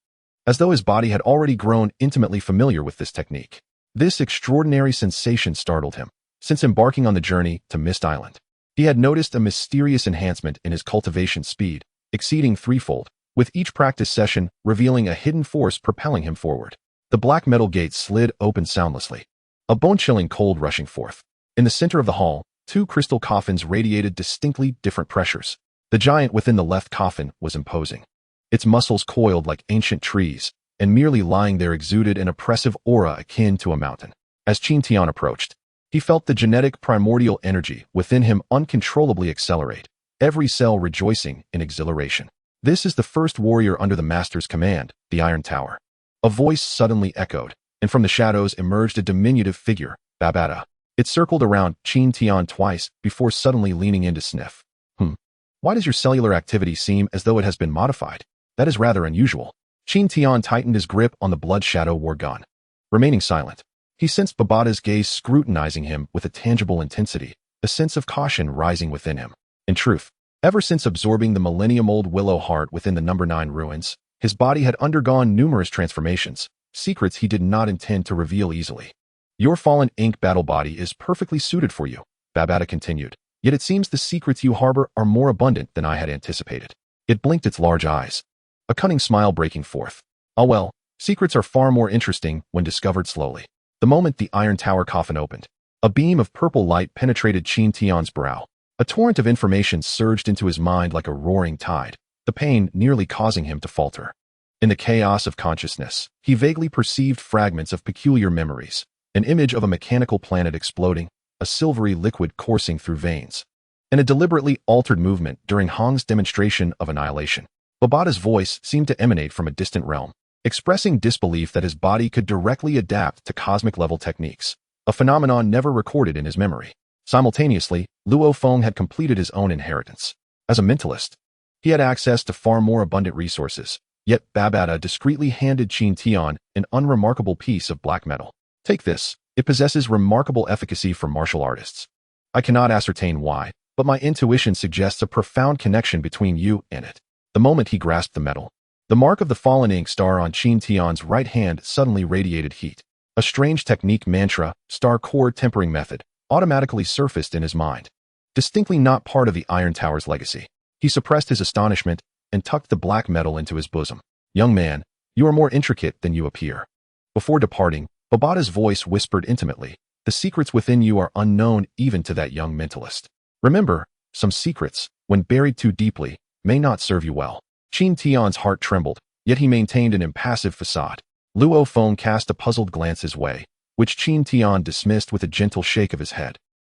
as though his body had already grown intimately familiar with this technique. This extraordinary sensation startled him. Since embarking on the journey to Mist Island, he had noticed a mysterious enhancement in his cultivation speed, exceeding threefold, with each practice session revealing a hidden force propelling him forward. The black metal gate slid open soundlessly, a bone-chilling cold rushing forth. In the center of the hall, 2 crystal coffins radiated distinctly different pressures. The giant within the left coffin was imposing. Its muscles coiled like ancient trees, and merely lying there exuded an oppressive aura akin to a mountain. As Qin Tian approached, he felt the genetic primordial energy within him uncontrollably accelerate, every cell rejoicing in exhilaration. This is the first warrior under the master's command, the Iron Tower. A voice suddenly echoed, and from the shadows emerged a diminutive figure, Babata. It circled around Qin Tian twice before suddenly leaning in to sniff. Why does your cellular activity seem as though it has been modified? That is rather unusual. Qin Tian tightened his grip on the Blood Shadow war gun. Remaining silent, he sensed Babata's gaze scrutinizing him with a tangible intensity, a sense of caution rising within him. In truth, ever since absorbing the millennium-old willow heart within the No. 9 ruins, His body had undergone numerous transformations, secrets he did not intend to reveal easily. Your fallen ink battle body is perfectly suited for you, Babata continued. Yet it seems the secrets you harbor are more abundant than I had anticipated. It blinked its large eyes, a cunning smile breaking forth. Ah well, secrets are far more interesting when discovered slowly. The moment the iron tower coffin opened, a beam of purple light penetrated Qin Tian's brow. A torrent of information surged into his mind like a roaring tide, the pain nearly causing him to falter. In the chaos of consciousness, he vaguely perceived fragments of peculiar memories, an image of a mechanical planet exploding, a silvery liquid coursing through veins, and a deliberately altered movement during Hong's demonstration of annihilation. Babata's voice seemed to emanate from a distant realm, expressing disbelief that his body could directly adapt to cosmic-level techniques, a phenomenon never recorded in his memory. Simultaneously, Luo Feng had completed his own inheritance. As a mentalist, he had access to far more abundant resources, yet Babata discreetly handed Qin Tian an unremarkable piece of black metal. Take this. It possesses remarkable efficacy for martial artists. I cannot ascertain why, but my intuition suggests a profound connection between you and it. The moment he grasped the metal, the mark of the fallen ink star on Qin Tian's right hand suddenly radiated heat. A strange technique mantra, star core tempering method, automatically surfaced in his mind. Distinctly not part of the Iron Tower's legacy. He suppressed his astonishment and tucked the black metal into his bosom. Young man, you are more intricate than you appear. Before departing, Babata's voice whispered intimately, the secrets within you are unknown even to that young mentalist. Remember, some secrets, when buried too deeply, may not serve you well. Qin Tian's heart trembled, yet he maintained an impassive facade. Luo Feng cast a puzzled glance his way, which Qin Tian dismissed with a gentle shake of his head.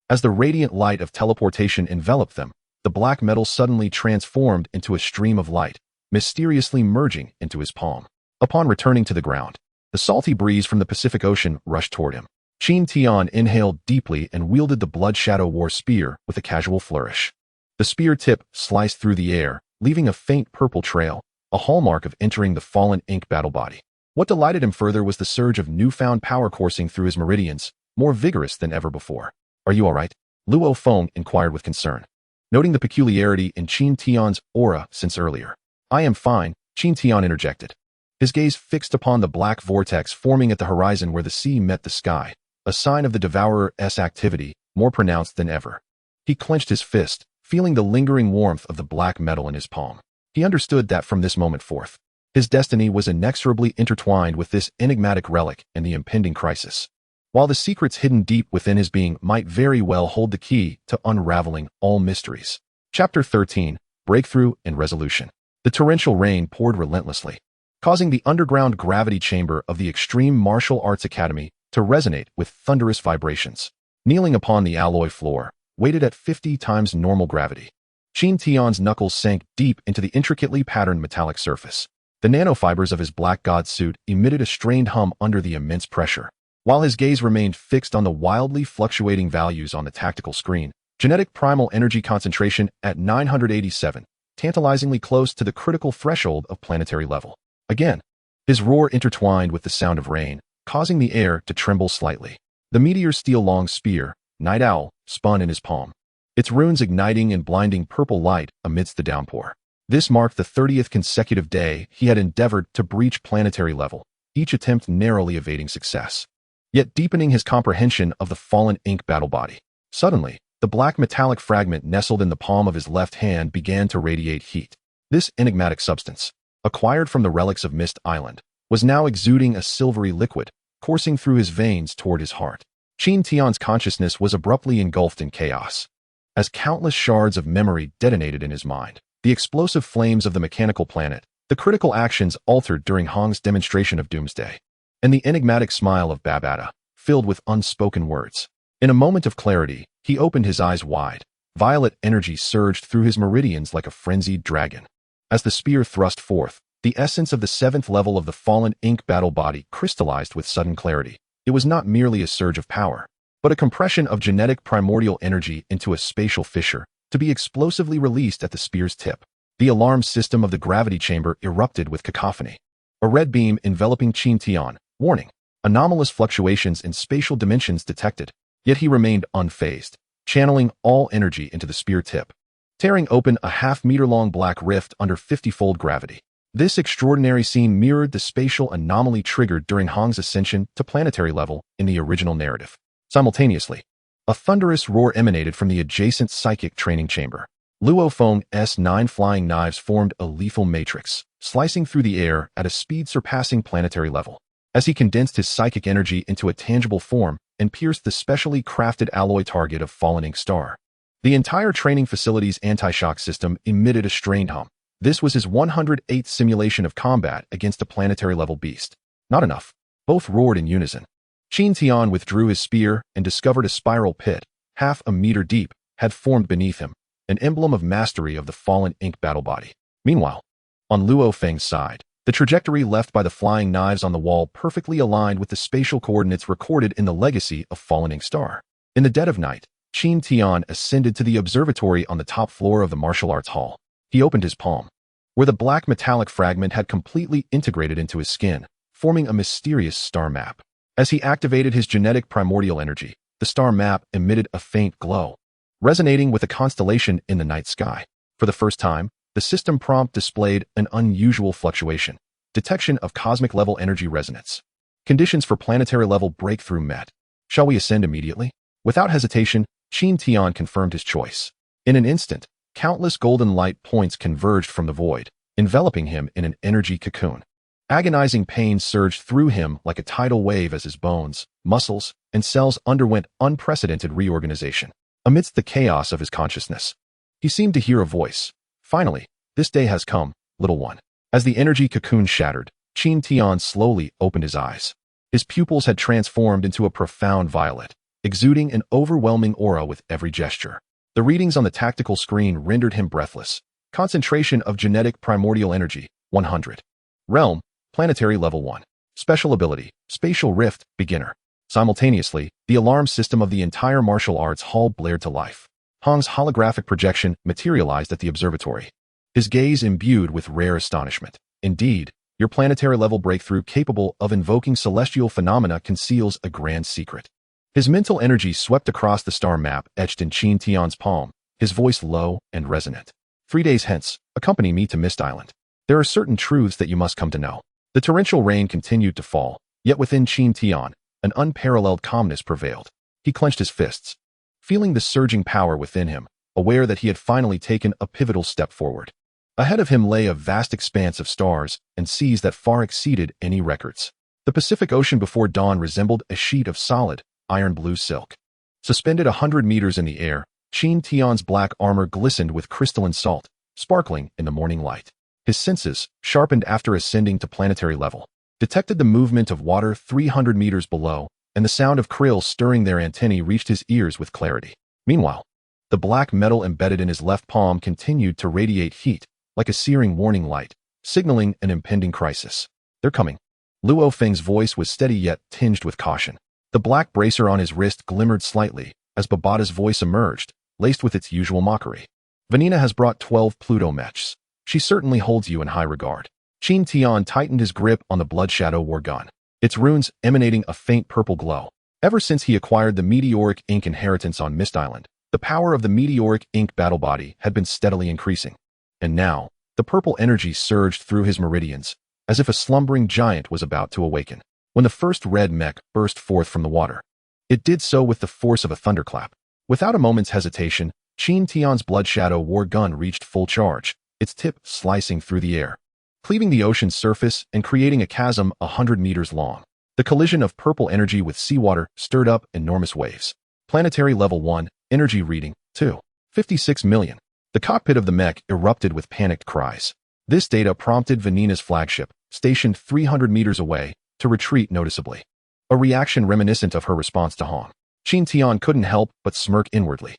As the radiant light of teleportation enveloped them, the black metal suddenly transformed into a stream of light, mysteriously merging into his palm. Upon returning to the ground, the salty breeze from the Pacific Ocean rushed toward him. Qin Tian inhaled deeply and wielded the Blood Shadow War spear with a casual flourish. The spear tip sliced through the air, leaving a faint purple trail, a hallmark of entering the fallen ink battle body. What delighted him further was the surge of newfound power coursing through his meridians, more vigorous than ever before. Are you all right? Luo Feng inquired with concern, noting the peculiarity in Qin Tian's aura since earlier. I am fine, Qin Tian interjected, his gaze fixed upon the black vortex forming at the horizon where the sea met the sky, a sign of the Devourer's activity, more pronounced than ever. He clenched his fist, feeling the lingering warmth of the black metal in his palm. He understood that from this moment forth, his destiny was inexorably intertwined with this enigmatic relic and the impending crisis. While the secrets hidden deep within his being might very well hold the key to unraveling all mysteries. Chapter 13, Breakthrough and Resolution. The torrential rain poured relentlessly, causing the underground gravity chamber of the Extreme Martial Arts Academy to resonate with thunderous vibrations. Kneeling upon the alloy floor, weighted at 50 times normal gravity, Qin Tian's knuckles sank deep into the intricately patterned metallic surface. The nanofibers of his black god suit emitted a strained hum under the immense pressure. While his gaze remained fixed on the wildly fluctuating values on the tactical screen, genetic primal energy concentration at 987, tantalizingly close to the critical threshold of planetary level. Again, his roar intertwined with the sound of rain, causing the air to tremble slightly. The meteor steel-long spear, Night Owl, spun in his palm, its runes igniting in blinding purple light amidst the downpour. This marked the 30th consecutive day he had endeavored to breach planetary level, each attempt narrowly evading success, yet deepening his comprehension of the fallen ink battle body. Suddenly, the black metallic fragment nestled in the palm of his left hand began to radiate heat. This enigmatic substance, acquired from the relics of Mist Island, was now exuding a silvery liquid, coursing through his veins toward his heart. Qin Tian's consciousness was abruptly engulfed in chaos, as countless shards of memory detonated in his mind. The explosive flames of the mechanical planet, the critical actions altered during Hong's demonstration of doomsday, and the enigmatic smile of Babata, filled with unspoken words. In a moment of clarity, he opened his eyes wide. Violet energy surged through his meridians like a frenzied dragon. As the spear thrust forth, the essence of the 7th level of the fallen ink battle body crystallized with sudden clarity. It was not merely a surge of power, but a compression of genetic primordial energy into a spatial fissure, to be explosively released at the spear's tip. The alarm system of the gravity chamber erupted with cacophony. A red beam enveloping Qin Tian, warning, anomalous fluctuations in spatial dimensions detected. Yet he remained unfazed, channeling all energy into the spear tip, tearing open a half-meter-long black rift under 50-fold gravity. This extraordinary scene mirrored the spatial anomaly triggered during Hong's ascension to planetary level in the original narrative. Simultaneously, a thunderous roar emanated from the adjacent psychic training chamber. Luo Feng's 9 flying knives formed a lethal matrix, slicing through the air at a speed surpassing planetary level. As he condensed his psychic energy into a tangible form and pierced the specially crafted alloy target of fallen ink star, the entire training facility's anti-shock system emitted a strained hum. This was his 108th simulation of combat against a planetary-level beast. Not enough. Both roared in unison. Qin Tian withdrew his spear and discovered a spiral pit, half a meter deep, had formed beneath him, an emblem of mastery of the fallen ink battle body. Meanwhile, on Luo Feng's side, the trajectory left by the flying knives on the wall perfectly aligned with the spatial coordinates recorded in the legacy of fallen ink star. In the dead of night, Qin Tian ascended to the observatory on the top floor of the martial arts hall. He opened his palm, where the black metallic fragment had completely integrated into his skin, forming a mysterious star map. As he activated his genetic primordial energy, the star map emitted a faint glow, resonating with a constellation in the night sky. For the first time, the system prompt displayed an unusual fluctuation, detection of cosmic-level energy resonance. Conditions for planetary-level breakthrough met. Shall we ascend immediately? Without hesitation, Qin Tian confirmed his choice. In an instant, countless golden light points converged from the void, enveloping him in an energy cocoon. Agonizing pain surged through him like a tidal wave as his bones, muscles, and cells underwent unprecedented reorganization. Amidst the chaos of his consciousness, he seemed to hear a voice. Finally, this day has come, little one. As the energy cocoon shattered, Qin Tian slowly opened his eyes. His pupils had transformed into a profound violet, exuding an overwhelming aura with every gesture. The readings on the tactical screen rendered him breathless. Concentration of genetic primordial energy, 100. Realm, planetary level 1. Special ability, spatial rift, beginner. Simultaneously, the alarm system of the entire martial arts hall blared to life. Hong's holographic projection materialized at the observatory, his gaze imbued with rare astonishment. Indeed, your planetary-level breakthrough capable of invoking celestial phenomena conceals a grand secret. His mental energy swept across the star map etched in Qin Tian's palm, his voice low and resonant. 3 days hence, accompany me to Mist Island. There are certain truths that you must come to know. The torrential rain continued to fall, yet within Qin Tian, an unparalleled calmness prevailed. He clenched his fists, feeling the surging power within him, aware that he had finally taken a pivotal step forward. Ahead of him lay a vast expanse of stars and seas that far exceeded any records. The Pacific Ocean before dawn resembled a sheet of solid, iron-blue silk. Suspended 100 meters in the air, Qin Tian's black armor glistened with crystalline salt, sparkling in the morning light. His senses, sharpened after ascending to planetary level, detected the movement of water 300 meters below, and the sound of krill stirring their antennae reached his ears with clarity. Meanwhile, the black metal embedded in his left palm continued to radiate heat, like a searing warning light, signaling an impending crisis. They're coming. Luo Feng's voice was steady yet tinged with caution. The black bracer on his wrist glimmered slightly as Babata's voice emerged, laced with its usual mockery. Vanina has brought 12 Pluto mechs. She certainly holds you in high regard. Qin Tian tightened his grip on the Blood Shadow war gun, its runes emanating a faint purple glow. Ever since he acquired the meteoric ink inheritance on Mist Island, the power of the meteoric ink battle body had been steadily increasing. And now, the purple energy surged through his meridians, as if a slumbering giant was about to awaken. When the first red mech burst forth from the water, it did so with the force of a thunderclap. Without a moment's hesitation, Qin Tian's Blood Shadow war gun reached full charge, its tip slicing through the air, cleaving the ocean's surface and creating a chasm 100 meters long. The collision of purple energy with seawater stirred up enormous waves. Planetary level 1, energy reading, 2. 56 million. The cockpit of the mech erupted with panicked cries. This data prompted Vanina's flagship, stationed 300 meters away, to retreat noticeably. A reaction reminiscent of her response to Hong. Qin Tian couldn't help but smirk inwardly.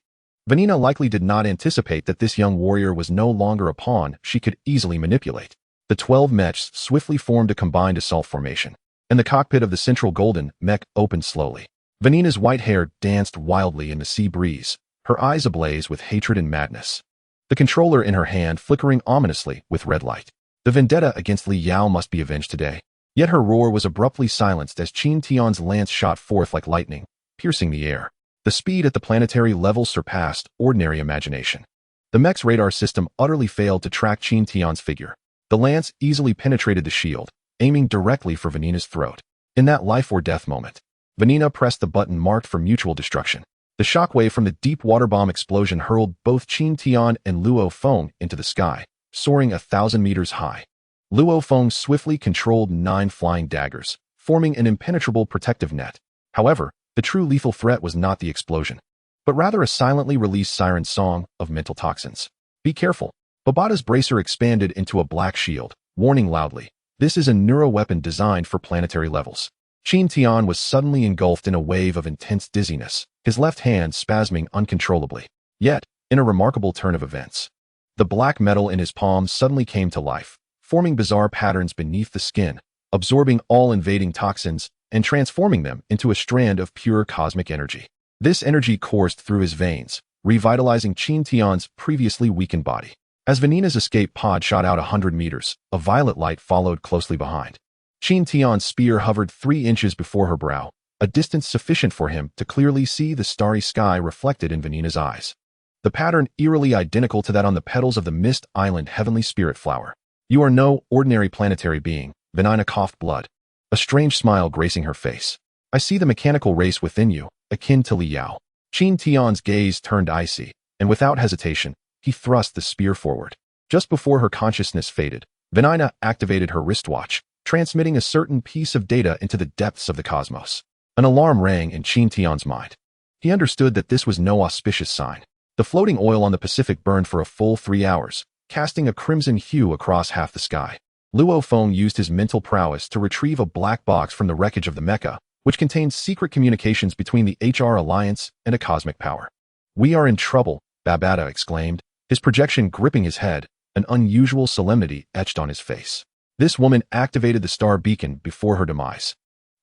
Vanina likely did not anticipate that this young warrior was no longer a pawn she could easily manipulate. The 12 mechs swiftly formed a combined assault formation, and the cockpit of the central golden mech opened slowly. Vanina's white hair danced wildly in the sea breeze, her eyes ablaze with hatred and madness. The controller in her hand flickering ominously with red light. The vendetta against Li Yao must be avenged today. Yet her roar was abruptly silenced as Qin Tian's lance shot forth like lightning, piercing the air. The speed at the planetary level surpassed ordinary imagination. The mech's radar system utterly failed to track Qin Tian's figure. The lance easily penetrated the shield, aiming directly for Vanina's throat. In that life-or-death moment, Vanina pressed the button marked for mutual destruction. The shockwave from the deep water bomb explosion hurled both Qin Tian and Luo Feng into the sky, soaring 1,000 meters high. Luo Feng swiftly controlled 9 flying daggers, forming an impenetrable protective net. However, the true lethal threat was not the explosion, but rather a silently released siren song of mental toxins. Be careful. Babata's bracer expanded into a black shield, warning loudly, "This is a neuroweapon designed for planetary levels." Qin Tian was suddenly engulfed in a wave of intense dizziness, his left hand spasming uncontrollably. Yet, in a remarkable turn of events, the black metal in his palm suddenly came to life, forming bizarre patterns beneath the skin, absorbing all invading toxins and transforming them into a strand of pure cosmic energy. This energy coursed through his veins, revitalizing Qin Tian's previously weakened body. As Vanina's escape pod shot out 100 meters, a violet light followed closely behind. Qin Tian's spear hovered 3 inches before her brow, a distance sufficient for him to clearly see the starry sky reflected in Vanina's eyes. The pattern eerily identical to that on the petals of the Mist Island heavenly spirit flower. "You are no ordinary planetary being," Vanina coughed blood, a strange smile gracing her face. "I see the mechanical race within you, akin to Li Yao." Qin Tian's gaze turned icy, and without hesitation, he thrust the spear forward. Just before her consciousness faded, Vanina activated her wristwatch, transmitting a certain piece of data into the depths of the cosmos. An alarm rang in Qin Tian's mind. He understood that this was no auspicious sign. The floating oil on the Pacific burned for a full 3 hours, casting a crimson hue across half the sky. Luo Feng used his mental prowess to retrieve a black box from the wreckage of the mecha, which contained secret communications between the HR Alliance and a cosmic power. "We are in trouble," Babata exclaimed, his projection gripping his head, an unusual solemnity etched on his face. This woman activated the star beacon before her demise.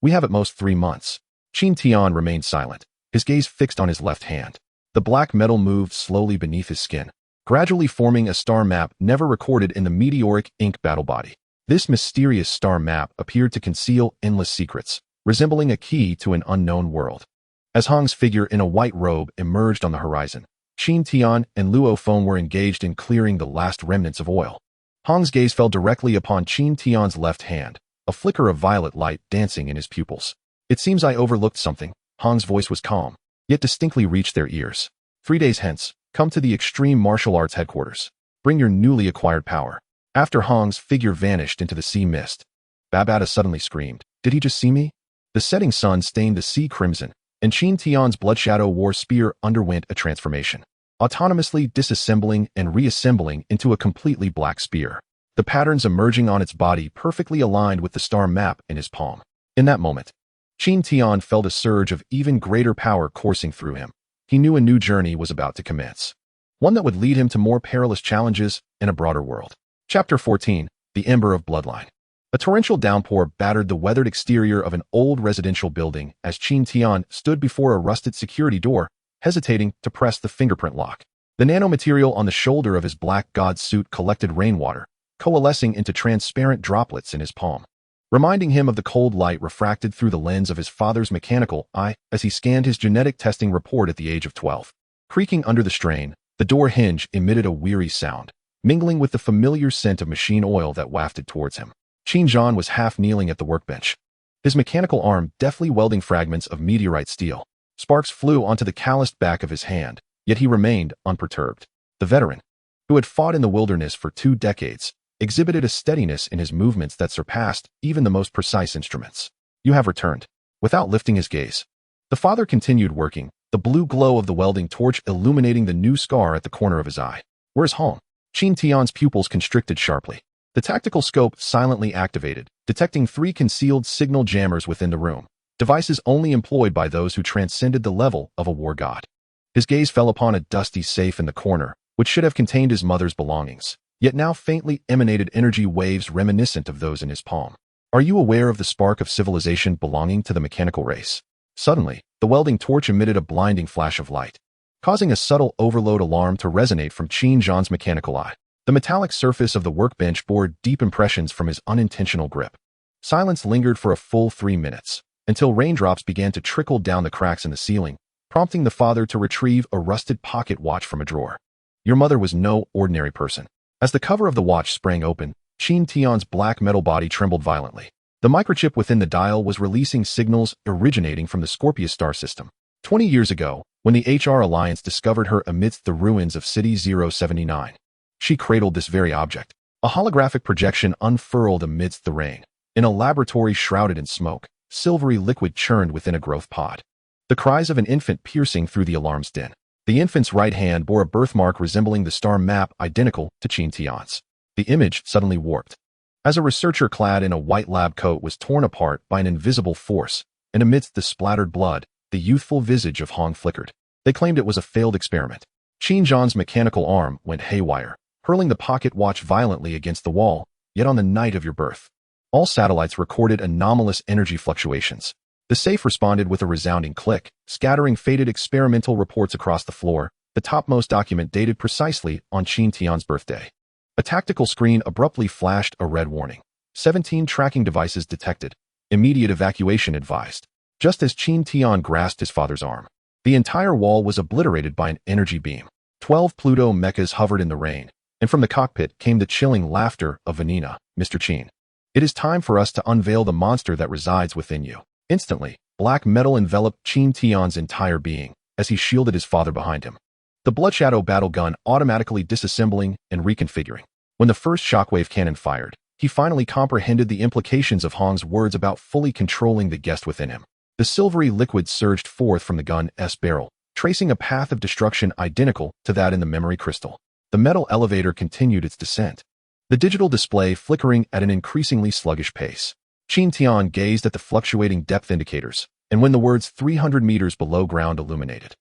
"We have at most 3 months." Qin Tian remained silent, his gaze fixed on his left hand. The black metal moved slowly beneath his skin, gradually forming a star map never recorded in the meteoric ink battle body. This mysterious star map appeared to conceal endless secrets, resembling a key to an unknown world. As Hong's figure in a white robe emerged on the horizon, Qin Tian and Luo Feng were engaged in clearing the last remnants of oil. Hong's gaze fell directly upon Qin Tian's left hand, a flicker of violet light dancing in his pupils. "It seems I overlooked something." Hong's voice was calm, yet distinctly reached their ears. 3 days hence, come to the Extreme Martial Arts headquarters. Bring your newly acquired power." After Hong's figure vanished into the sea mist, Babata suddenly screamed, "Did he just see me?" The setting sun stained the sea crimson, and Qin Tian's blood shadow war spear underwent a transformation, autonomously disassembling and reassembling into a completely black spear. The patterns emerging on its body perfectly aligned with the star map in his palm. In that moment, Qin Tian felt a surge of even greater power coursing through him. He knew a new journey was about to commence, one that would lead him to more perilous challenges in a broader world. Chapter 14, The Ember of Bloodline. A torrential downpour battered the weathered exterior of an old residential building as Qin Tian stood before a rusted security door, hesitating to press the fingerprint lock. The nanomaterial on the shoulder of his black god suit collected rainwater, coalescing into transparent droplets in his palm, reminding him of the cold light refracted through the lens of his father's mechanical eye as he scanned his genetic testing report at the age of 12. Creaking under the strain, the door hinge emitted a weary sound, mingling with the familiar scent of machine oil that wafted towards him. Qin Zhan was half kneeling at the workbench, his mechanical arm deftly welding fragments of meteorite steel. Sparks flew onto the calloused back of his hand, yet he remained unperturbed. The veteran, who had fought in the wilderness for 2 decades, exhibited a steadiness in his movements that surpassed even the most precise instruments. "You have returned." Without lifting his gaze, the father continued working, the blue glow of the welding torch illuminating the new scar at the corner of his eye. "Where's Hong?" Qin Tian's pupils constricted sharply. The tactical scope silently activated, detecting 3 concealed signal jammers within the room, devices only employed by those who transcended the level of a war god. His gaze fell upon a dusty safe in the corner, which should have contained his mother's belongings, yet now faintly emanated energy waves reminiscent of those in his palm. "Are you aware of the spark of civilization belonging to the mechanical race?" Suddenly, the welding torch emitted a blinding flash of light, causing a subtle overload alarm to resonate from Qin Zhan's mechanical eye. The metallic surface of the workbench bore deep impressions from his unintentional grip. Silence lingered for a full 3 minutes, until raindrops began to trickle down the cracks in the ceiling, prompting the father to retrieve a rusted pocket watch from a drawer. Your mother was no ordinary person. As the cover of the watch sprang open, Qin Tian's black metal body trembled violently. The microchip within the dial was releasing signals originating from the Scorpius star system. 20 years ago, when the HR Alliance discovered her amidst the ruins of City 079, she cradled this very object. A holographic projection unfurled amidst the rain. In a laboratory shrouded in smoke, silvery liquid churned within a growth pod. The cries of an infant piercing through the alarm's din. The infant's right hand bore a birthmark resembling the star map identical to Qin Tian's. The image suddenly warped. As a researcher clad in a white lab coat was torn apart by an invisible force, and amidst the splattered blood, the youthful visage of Hong flickered. They claimed it was a failed experiment. Qin Tian's mechanical arm went haywire, hurling the pocket watch violently against the wall, yet on the night of your birth. All satellites recorded anomalous energy fluctuations. The safe responded with a resounding click, scattering faded experimental reports across the floor, the topmost document dated precisely on Qin Tian's birthday. A tactical screen abruptly flashed a red warning. 17 tracking devices detected. Immediate evacuation advised. Just as Qin Tian grasped his father's arm, the entire wall was obliterated by an energy beam. 12 Pluto mechas hovered in the rain, and from the cockpit came the chilling laughter of Vanina. Mr. Qin, it is time for us to unveil the monster that resides within you. Instantly, black metal enveloped Qin Tian's entire being, as he shielded his father behind him. The Bloodshadow battle gun automatically disassembling and reconfiguring. When the first shockwave cannon fired, he finally comprehended the implications of Hong's words about fully controlling the guest within him. The silvery liquid surged forth from the gun's barrel, tracing a path of destruction identical to that in the memory crystal. The metal elevator continued its descent, the digital display flickering at an increasingly sluggish pace. Qin Tian gazed at the fluctuating depth indicators, and when the words 300 meters below ground illuminated,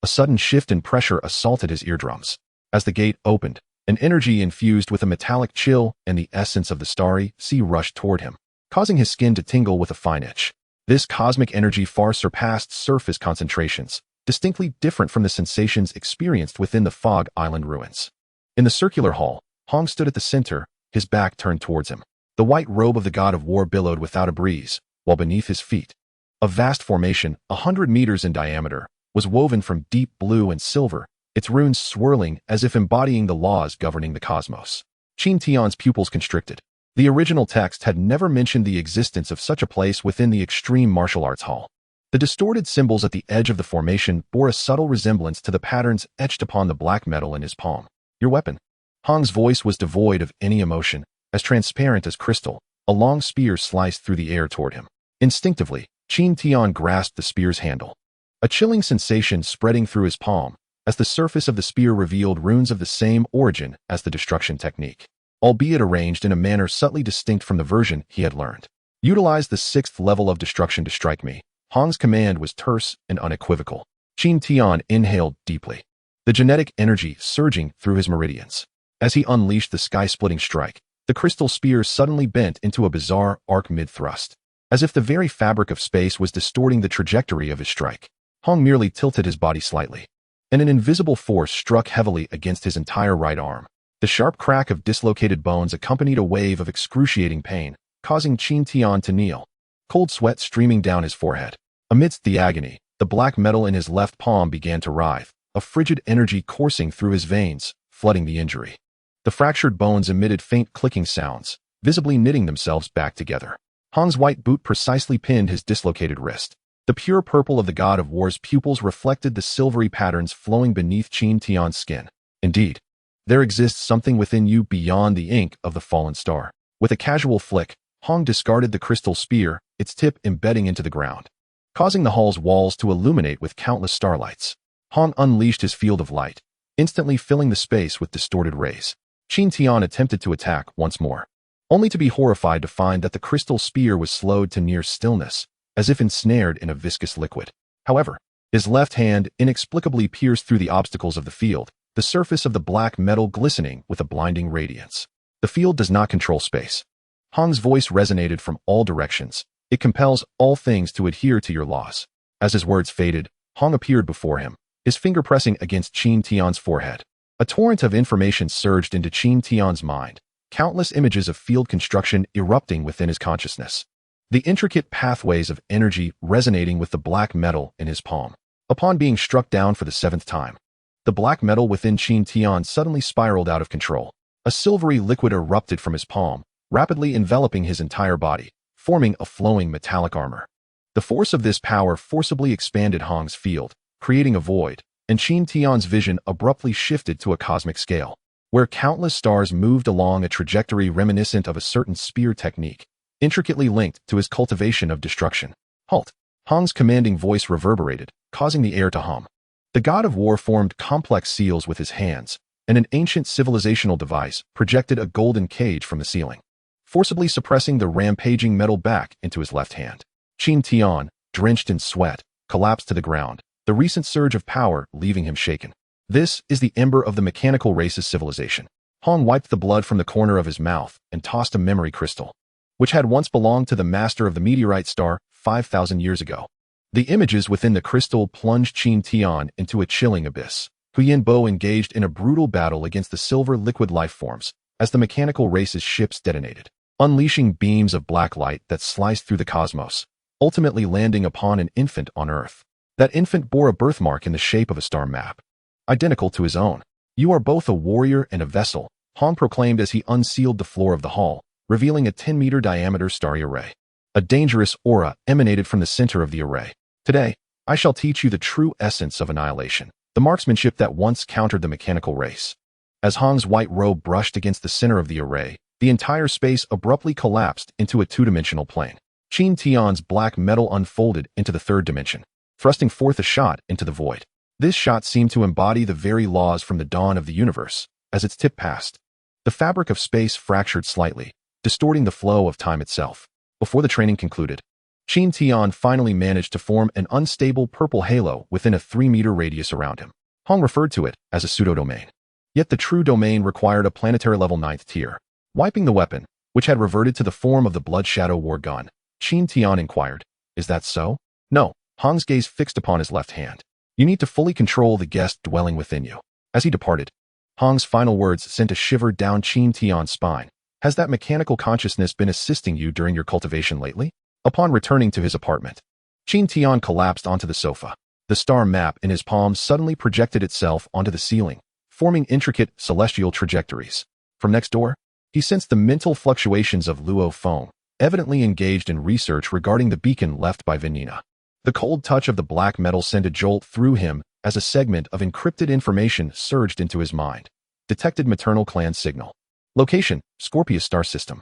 a sudden shift in pressure assaulted his eardrums. As the gate opened, an energy infused with a metallic chill and the essence of the starry sea rushed toward him, causing his skin to tingle with a fine itch. This cosmic energy far surpassed surface concentrations, distinctly different from the sensations experienced within the Fog Island ruins. In the circular hall, Hong stood at the center, his back turned towards him. The white robe of the god of war billowed without a breeze, while beneath his feet, a vast formation, 100 meters in diameter, was woven from deep blue and silver, its runes swirling as if embodying the laws governing the cosmos. Qin Tian's pupils constricted. The original text had never mentioned the existence of such a place within the Extreme Martial Arts Hall. The distorted symbols at the edge of the formation bore a subtle resemblance to the patterns etched upon the black metal in his palm. Your weapon. Hong's voice was devoid of any emotion, as transparent as crystal. A long spear sliced through the air toward him. Instinctively, Qin Tian grasped the spear's handle. A chilling sensation spreading through his palm, as the surface of the spear revealed runes of the same origin as the destruction technique, albeit arranged in a manner subtly distinct from the version he had learned. Utilize the 6th level of destruction to strike me. Hong's command was terse and unequivocal. Qin Tian inhaled deeply, the genetic energy surging through his meridians. As he unleashed the sky-splitting strike, the crystal spear suddenly bent into a bizarre arc mid-thrust, as if the very fabric of space was distorting the trajectory of his strike. Hong merely tilted his body slightly, and an invisible force struck heavily against his entire right arm. The sharp crack of dislocated bones accompanied a wave of excruciating pain, causing Qin Tian to kneel, cold sweat streaming down his forehead. Amidst the agony, the black metal in his left palm began to writhe, a frigid energy coursing through his veins, flooding the injury. The fractured bones emitted faint clicking sounds, visibly knitting themselves back together. Hong's white boot precisely pinned his dislocated wrist. The pure purple of the god of war's pupils reflected the silvery patterns flowing beneath Qin Tian's skin. Indeed, there exists something within you beyond the ink of the fallen star. With a casual flick, Hong discarded the crystal spear, its tip embedding into the ground, causing the hall's walls to illuminate with countless starlights. Hong unleashed his field of light, instantly filling the space with distorted rays. Qin Tian attempted to attack once more, only to be horrified to find that the crystal spear was slowed to near stillness, as if ensnared in a viscous liquid. However, his left hand inexplicably pierced through the obstacles of the field, the surface of the black metal glistening with a blinding radiance. The field does not control space. Hong's voice resonated from all directions. It compels all things to adhere to your laws. As his words faded, Hong appeared before him, his finger pressing against Qin Tian's forehead. A torrent of information surged into Qin Tian's mind, countless images of field construction erupting within his consciousness. The intricate pathways of energy resonating with the black metal in his palm. Upon being struck down for the 7th time, the black metal within Qin Tian suddenly spiraled out of control. A silvery liquid erupted from his palm, rapidly enveloping his entire body, forming a flowing metallic armor. The force of this power forcibly expanded Hong's field, creating a void, and Qin Tian's vision abruptly shifted to a cosmic scale, where countless stars moved along a trajectory reminiscent of a certain spear technique, intricately linked to his cultivation of destruction. Halt! Hong's commanding voice reverberated, causing the air to hum. The god of war formed complex seals with his hands, and an ancient civilizational device projected a golden cage from the ceiling, forcibly suppressing the rampaging metal back into his left hand. Qin Tian, drenched in sweat, collapsed to the ground, the recent surge of power leaving him shaken. This is the ember of the mechanical race's civilization. Hong wiped the blood from the corner of his mouth and tossed a memory crystal, which had once belonged to the master of the meteorite star 5,000 years ago. The images within the crystal plunged Qin Tian into a chilling abyss. Huyen Bo engaged in a brutal battle against the silver liquid life forms as the mechanical race's ships detonated, unleashing beams of black light that sliced through the cosmos, ultimately landing upon an infant on Earth. That infant bore a birthmark in the shape of a star map, identical to his own. "You are both a warrior and a vessel," Hong proclaimed as he unsealed the floor of the hall, revealing a 10-meter diameter starry array. A dangerous aura emanated from the center of the array. "Today, I shall teach you the true essence of annihilation, the marksmanship that once countered the mechanical race." As Hong's white robe brushed against the center of the array, the entire space abruptly collapsed into a two-dimensional plane. Qin Tian's black metal unfolded into the third dimension, thrusting forth a shot into the void. This shot seemed to embody the very laws from the dawn of the universe. As its tip passed, the fabric of space fractured slightly, distorting the flow of time itself. Before the training concluded, Qin Tian finally managed to form an unstable purple halo within a 3-meter radius around him. Hong referred to it as a pseudo-domain. Yet the true domain required a planetary level 9th tier. Wiping the weapon, which had reverted to the form of the Blood Shadow war gun, Qin Tian inquired, "Is that so?" "No." Hong's gaze fixed upon his left hand. "You need to fully control the guest dwelling within you." As he departed, Hong's final words sent a shiver down Qin Tian's spine. "Has that mechanical consciousness been assisting you during your cultivation lately?" Upon returning to his apartment, Qin Tian collapsed onto the sofa. The star map in his palm suddenly projected itself onto the ceiling, forming intricate celestial trajectories. From next door, he sensed the mental fluctuations of Luo Feng, evidently engaged in research regarding the beacon left by Venina. The cold touch of the black metal sent a jolt through him as a segment of encrypted information surged into his mind. Detected maternal clan signal. Location, Scorpius star system.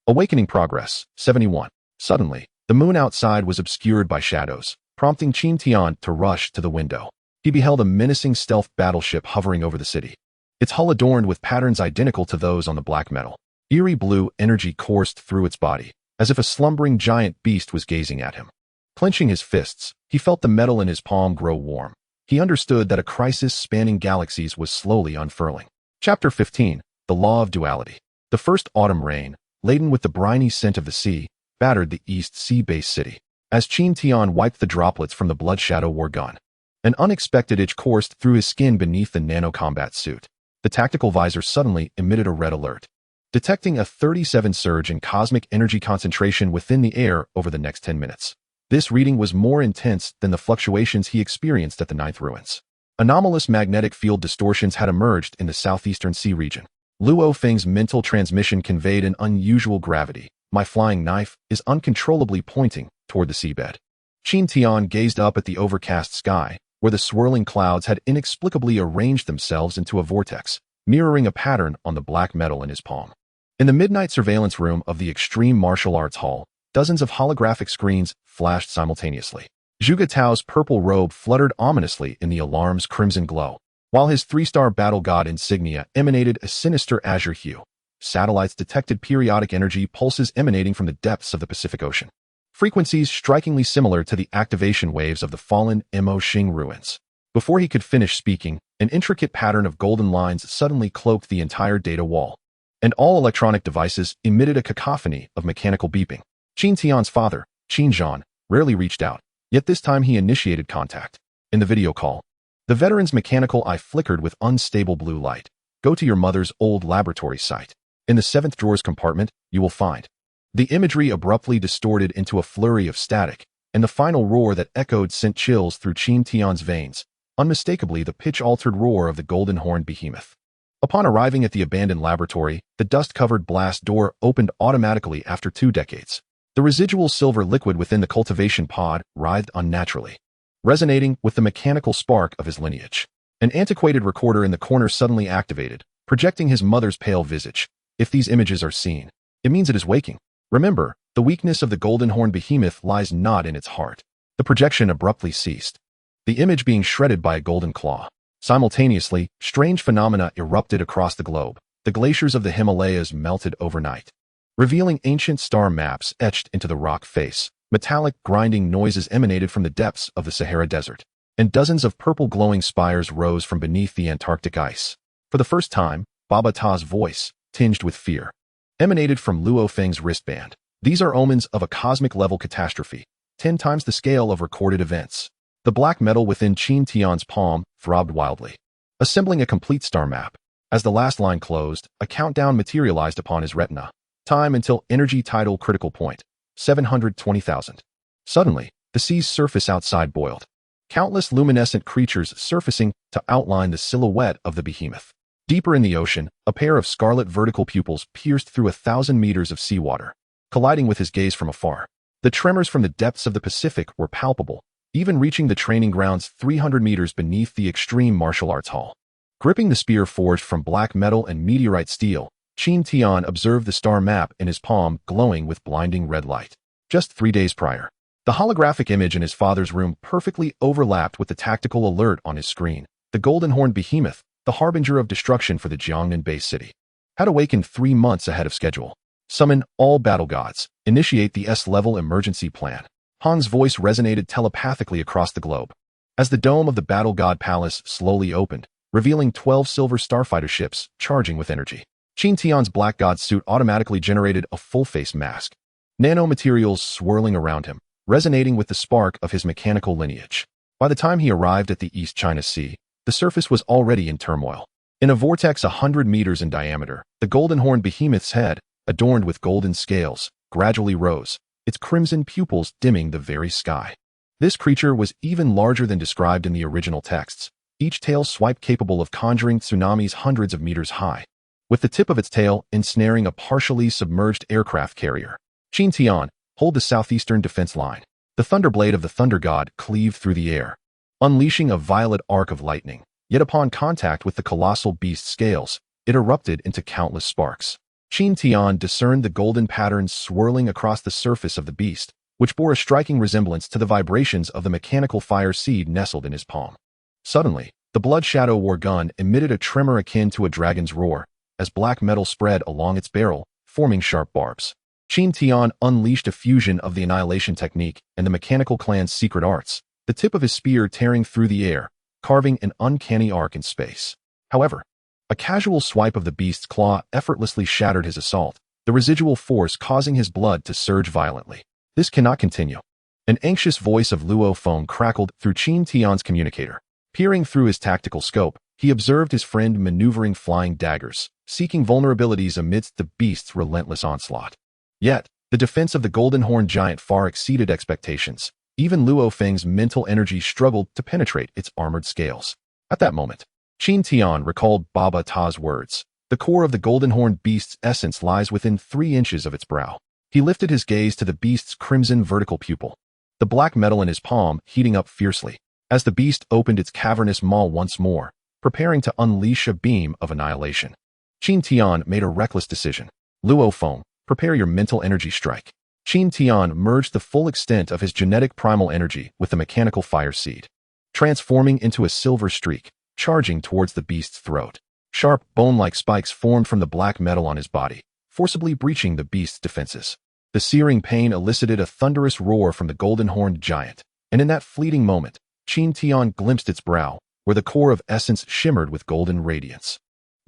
Awakening progress, 71. Suddenly, the moon outside was obscured by shadows, prompting Qin Tian to rush to the window. He beheld a menacing stealth battleship hovering over the city, its hull adorned with patterns identical to those on the black metal. Eerie blue energy coursed through its body, as if a slumbering giant beast was gazing at him. Clenching his fists, he felt the metal in his palm grow warm. He understood that a crisis spanning galaxies was slowly unfurling. Chapter 15, The Law of Duality. The first autumn rain, laden with the briny scent of the sea, battered the East Sea-based city. As Qin Tian wiped the droplets from the Blood Shadow war gun, an unexpected itch coursed through his skin beneath the nano-combat suit. The tactical visor suddenly emitted a red alert, detecting a 37 surge in cosmic energy concentration within the air over the next 10 minutes. This reading was more intense than the fluctuations he experienced at the Ninth Ruins. Anomalous magnetic field distortions had emerged in the southeastern sea region. Luo Feng's mental transmission conveyed an unusual gravity. "My flying knife is uncontrollably pointing toward the seabed." Qin Tian gazed up at the overcast sky, where the swirling clouds had inexplicably arranged themselves into a vortex, mirroring a pattern on the black metal in his palm. In the midnight surveillance room of the Extreme Martial Arts Hall, dozens of holographic screens flashed simultaneously. Zhuge Tao's purple robe fluttered ominously in the alarm's crimson glow, while his 3-star battle god insignia emanated a sinister azure hue. Satellites detected periodic energy pulses emanating from the depths of the Pacific Ocean, frequencies strikingly similar to the activation waves of the fallen Mo Xing ruins. Before he could finish speaking, an intricate pattern of golden lines suddenly cloaked the entire data wall, and all electronic devices emitted a cacophony of mechanical beeping. Qin Tian's father, Qin Zhan, rarely reached out, yet this time he initiated contact. In the video call, the veteran's mechanical eye flickered with unstable blue light. "Go to your mother's old laboratory site. In the 7th drawers compartment, you will find." The imagery abruptly distorted into a flurry of static, and the final roar that echoed sent chills through Qin Tian's veins, unmistakably the pitch-altered roar of the golden-horned behemoth. Upon arriving at the abandoned laboratory, the dust-covered blast door opened automatically after 2 decades. The residual silver liquid within the cultivation pod writhed unnaturally, resonating with the mechanical spark of his lineage. An antiquated recorder in the corner suddenly activated, projecting his mother's pale visage. If these images are seen, it means it is waking. Remember, the weakness of the golden horn behemoth lies not in its heart. The projection abruptly ceased, the image being shredded by a golden claw. Simultaneously, strange phenomena erupted across the globe. The glaciers of the Himalayas melted overnight, revealing ancient star maps etched into the rock face. Metallic grinding noises emanated from the depths of the Sahara Desert, and dozens of purple glowing spires rose from beneath the Antarctic ice. For the first time, Baba Ta's voice, tinged with fear, emanated from Luo Feng's wristband. These are omens of a cosmic-level catastrophe, 10 times the scale of recorded events. The black metal within Qin Tian's palm throbbed wildly, assembling a complete star map. As the last line closed, a countdown materialized upon his retina. Time until energy tidal critical point, 720,000. Suddenly, the sea's surface outside boiled, countless luminescent creatures surfacing to outline the silhouette of the behemoth. Deeper in the ocean, a pair of scarlet vertical pupils pierced through 1,000 meters of seawater, colliding with his gaze from afar. The tremors from the depths of the Pacific were palpable, even reaching the training grounds 300 meters beneath the extreme martial arts hall. Gripping the spear forged from black metal and meteorite steel, Qin Tian observed the star map in his palm glowing with blinding red light. Just 3 days prior, the holographic image in his father's room perfectly overlapped with the tactical alert on his screen. The golden horned behemoth, the harbinger of destruction for the Jiangnan base city, had awakened 3 months ahead of schedule. Summon all battle gods. Initiate the S-level emergency plan. Han's voice resonated telepathically across the globe, as the dome of the Battle God Palace slowly opened, revealing 12 silver starfighter ships charging with energy. Qin Tian's Black God suit automatically generated a full-face mask, nanomaterials swirling around him, resonating with the spark of his mechanical lineage. By the time he arrived at the East China Sea, the surface was already in turmoil. In a vortex 100 meters in diameter, the golden horned behemoth's head, adorned with golden scales, gradually rose, its crimson pupils dimming the very sky. This creature was even larger than described in the original texts, each tail swipe capable of conjuring tsunamis hundreds of meters high, with the tip of its tail ensnaring a partially submerged aircraft carrier. Qin Tian, hold the southeastern defense line. The thunderblade of the thunder god cleaved through the air, unleashing a violet arc of lightning. Yet upon contact with the colossal beast's scales, it erupted into countless sparks. Qin Tian discerned the golden patterns swirling across the surface of the beast, which bore a striking resemblance to the vibrations of the mechanical fire seed nestled in his palm. Suddenly, the Blood Shadow War gun emitted a tremor akin to a dragon's roar, as black metal spread along its barrel, forming sharp barbs. Qin Tian unleashed a fusion of the annihilation technique and the mechanical clan's secret arts, the tip of his spear tearing through the air, carving an uncanny arc in space. However, a casual swipe of the beast's claw effortlessly shattered his assault, the residual force causing his blood to surge violently. This cannot continue. An anxious voice of Luo Feng crackled through Qin Tian's communicator. Peering through his tactical scope, he observed his friend maneuvering flying daggers, seeking vulnerabilities amidst the beast's relentless onslaught. Yet, the defense of the golden horned giant far exceeded expectations. Even Luo Feng's mental energy struggled to penetrate its armored scales. At that moment, Qin Tian recalled Baba Ta's words. The core of the golden horned beast's essence lies within 3 inches of its brow. He lifted his gaze to the beast's crimson vertical pupil, the black metal in his palm heating up fiercely, as the beast opened its cavernous maw once more, preparing to unleash a beam of annihilation. Qin Tian made a reckless decision. Luo Feng, prepare your mental energy strike. Qin Tian merged the full extent of his genetic primal energy with the mechanical fire seed, transforming into a silver streak, charging towards the beast's throat. Sharp, bone-like spikes formed from the black metal on his body, forcibly breaching the beast's defenses. The searing pain elicited a thunderous roar from the golden-horned giant, and in that fleeting moment, Qin Tian glimpsed its brow, where the core of essence shimmered with golden radiance.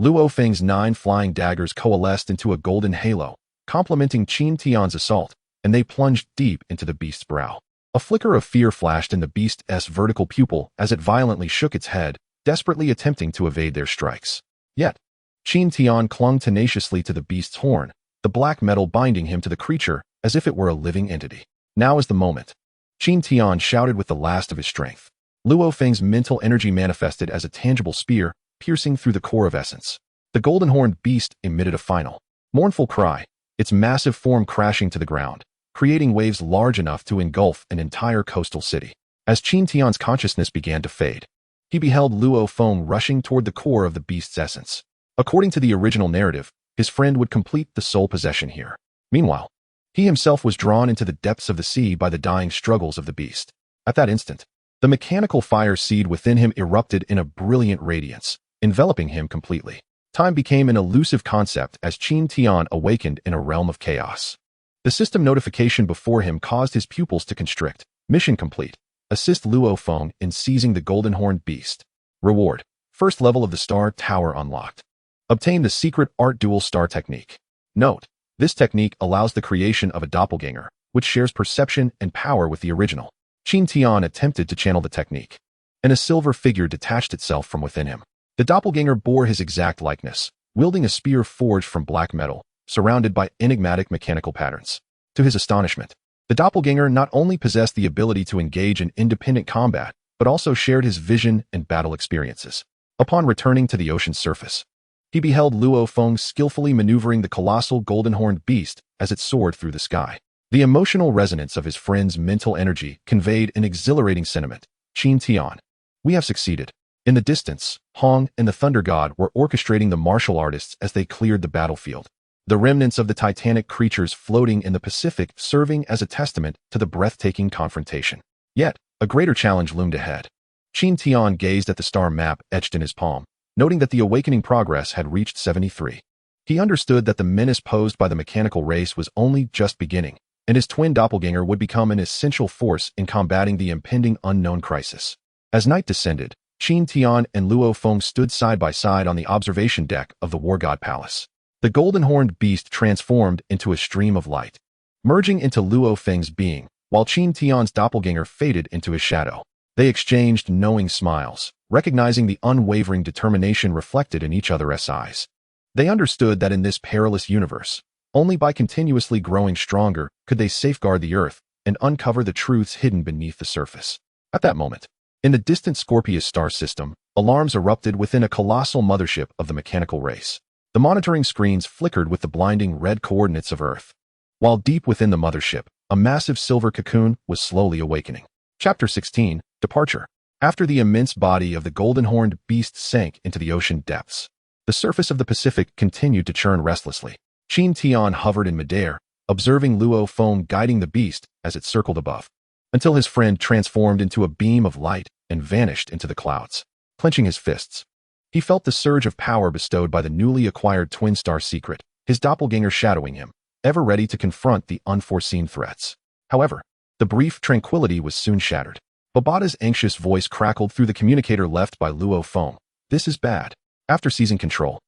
Luo Feng's 9 flying daggers coalesced into a golden halo, complementing Qin Tian's assault, and they plunged deep into the beast's brow. A flicker of fear flashed in the beast's vertical pupil as it violently shook its head, desperately attempting to evade their strikes. Yet, Qin Tian clung tenaciously to the beast's horn, the black metal binding him to the creature as if it were a living entity. Now is the moment. Qin Tian shouted with the last of his strength. Luo Feng's mental energy manifested as a tangible spear, piercing through the core of essence. The golden-horned beast emitted a final, mournful cry, its massive form crashing to the ground, creating waves large enough to engulf an entire coastal city. As Qin Tian's consciousness began to fade, he beheld Luo Feng rushing toward the core of the beast's essence. According to the original narrative, his friend would complete the soul possession here. Meanwhile, he himself was drawn into the depths of the sea by the dying struggles of the beast. At that instant, the mechanical fire seed within him erupted in a brilliant radiance, enveloping him completely. Time became an elusive concept as Qin Tian awakened in a realm of chaos. The system notification before him caused his pupils to constrict. Mission complete. Assist Luo Feng in seizing the golden-horned beast. Reward. First level of the Star Tower unlocked. Obtain the secret art dual star technique. Note: this technique allows the creation of a doppelganger, which shares perception and power with the original. Qin Tian attempted to channel the technique, and a silver figure detached itself from within him. The doppelganger bore his exact likeness, wielding a spear forged from black metal, surrounded by enigmatic mechanical patterns. To his astonishment, the doppelganger not only possessed the ability to engage in independent combat, but also shared his vision and battle experiences. Upon returning to the ocean's surface, he beheld Luo Feng skillfully maneuvering the colossal golden-horned beast as it soared through the sky. The emotional resonance of his friend's mental energy conveyed an exhilarating sentiment. Qin Tian, we have succeeded. In the distance, Hong and the Thunder God were orchestrating the martial artists as they cleared the battlefield. The remnants of the titanic creatures floating in the Pacific serving as a testament to the breathtaking confrontation. Yet, a greater challenge loomed ahead. Qin Tian gazed at the star map etched in his palm, noting that the awakening progress had reached 73. He understood that the menace posed by the mechanical race was only just beginning, and his twin doppelganger would become an essential force in combating the impending unknown crisis. As night descended, Qin Tian and Luo Feng stood side by side on the observation deck of the War God Palace. The golden-horned beast transformed into a stream of light, merging into Luo Feng's being, while Qin Tian's doppelganger faded into his shadow. They exchanged knowing smiles, recognizing the unwavering determination reflected in each other's eyes. They understood that in this perilous universe, only by continuously growing stronger could they safeguard the Earth and uncover the truths hidden beneath the surface. At that moment, in the distant Scorpius star system, alarms erupted within a colossal mothership of the mechanical race. The monitoring screens flickered with the blinding red coordinates of Earth, while deep within the mothership, a massive silver cocoon was slowly awakening. Chapter 16, Departure. After the immense body of the golden-horned beast sank into the ocean depths, the surface of the Pacific continued to churn restlessly. Qin Tian hovered in midair, observing Luo Feng guiding the beast as it circled above, until his friend transformed into a beam of light and vanished into the clouds. Clenching his fists, he felt the surge of power bestowed by the newly acquired twin star secret, his doppelganger shadowing him, ever ready to confront the unforeseen threats. However, the brief tranquility was soon shattered. Babata's anxious voice crackled through the communicator left by Luo Feng. This is bad. After seizing control,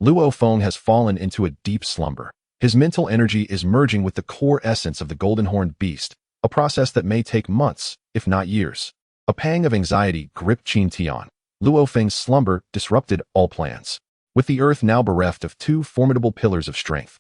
Luo Feng has fallen into a deep slumber. His mental energy is merging with the core essence of the golden-horned beast, a process that may take months, if not years. A pang of anxiety gripped Qin Tian. Luo Feng's slumber disrupted all plans. With the Earth now bereft of two formidable pillars of strength,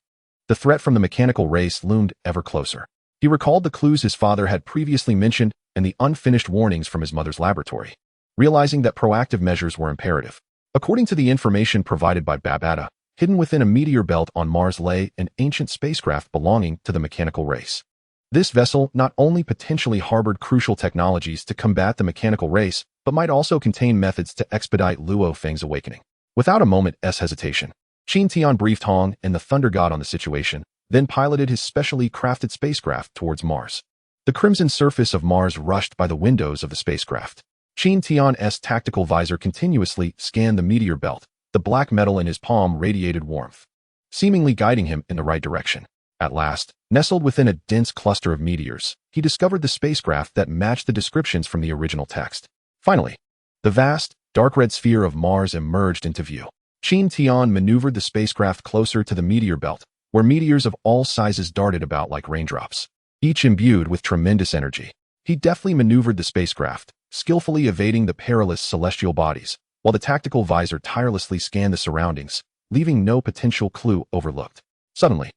the threat from the mechanical race loomed ever closer. He recalled the clues his father had previously mentioned and the unfinished warnings from his mother's laboratory, realizing that proactive measures were imperative. According to the information provided by Babata, hidden within a meteor belt on Mars lay an ancient spacecraft belonging to the mechanical race. This vessel not only potentially harbored crucial technologies to combat the mechanical race, but might also contain methods to expedite Luo Feng's awakening. Without a moment's hesitation, Qin Tian briefed Hong and the Thunder God on the situation, then piloted his specially crafted spacecraft towards Mars. The crimson surface of Mars rushed by the windows of the spacecraft. Qin Tian's tactical visor continuously scanned the meteor belt. The black metal in his palm radiated warmth, seemingly guiding him in the right direction. At last, nestled within a dense cluster of meteors, he discovered the spacecraft that matched the descriptions from the original text. Finally, the vast, dark red sphere of Mars emerged into view. Qin Tian maneuvered the spacecraft closer to the meteor belt, where meteors of all sizes darted about like raindrops, each imbued with tremendous energy. He deftly maneuvered the spacecraft, skillfully evading the perilous celestial bodies, while the tactical visor tirelessly scanned the surroundings, leaving no potential clue overlooked. Suddenly,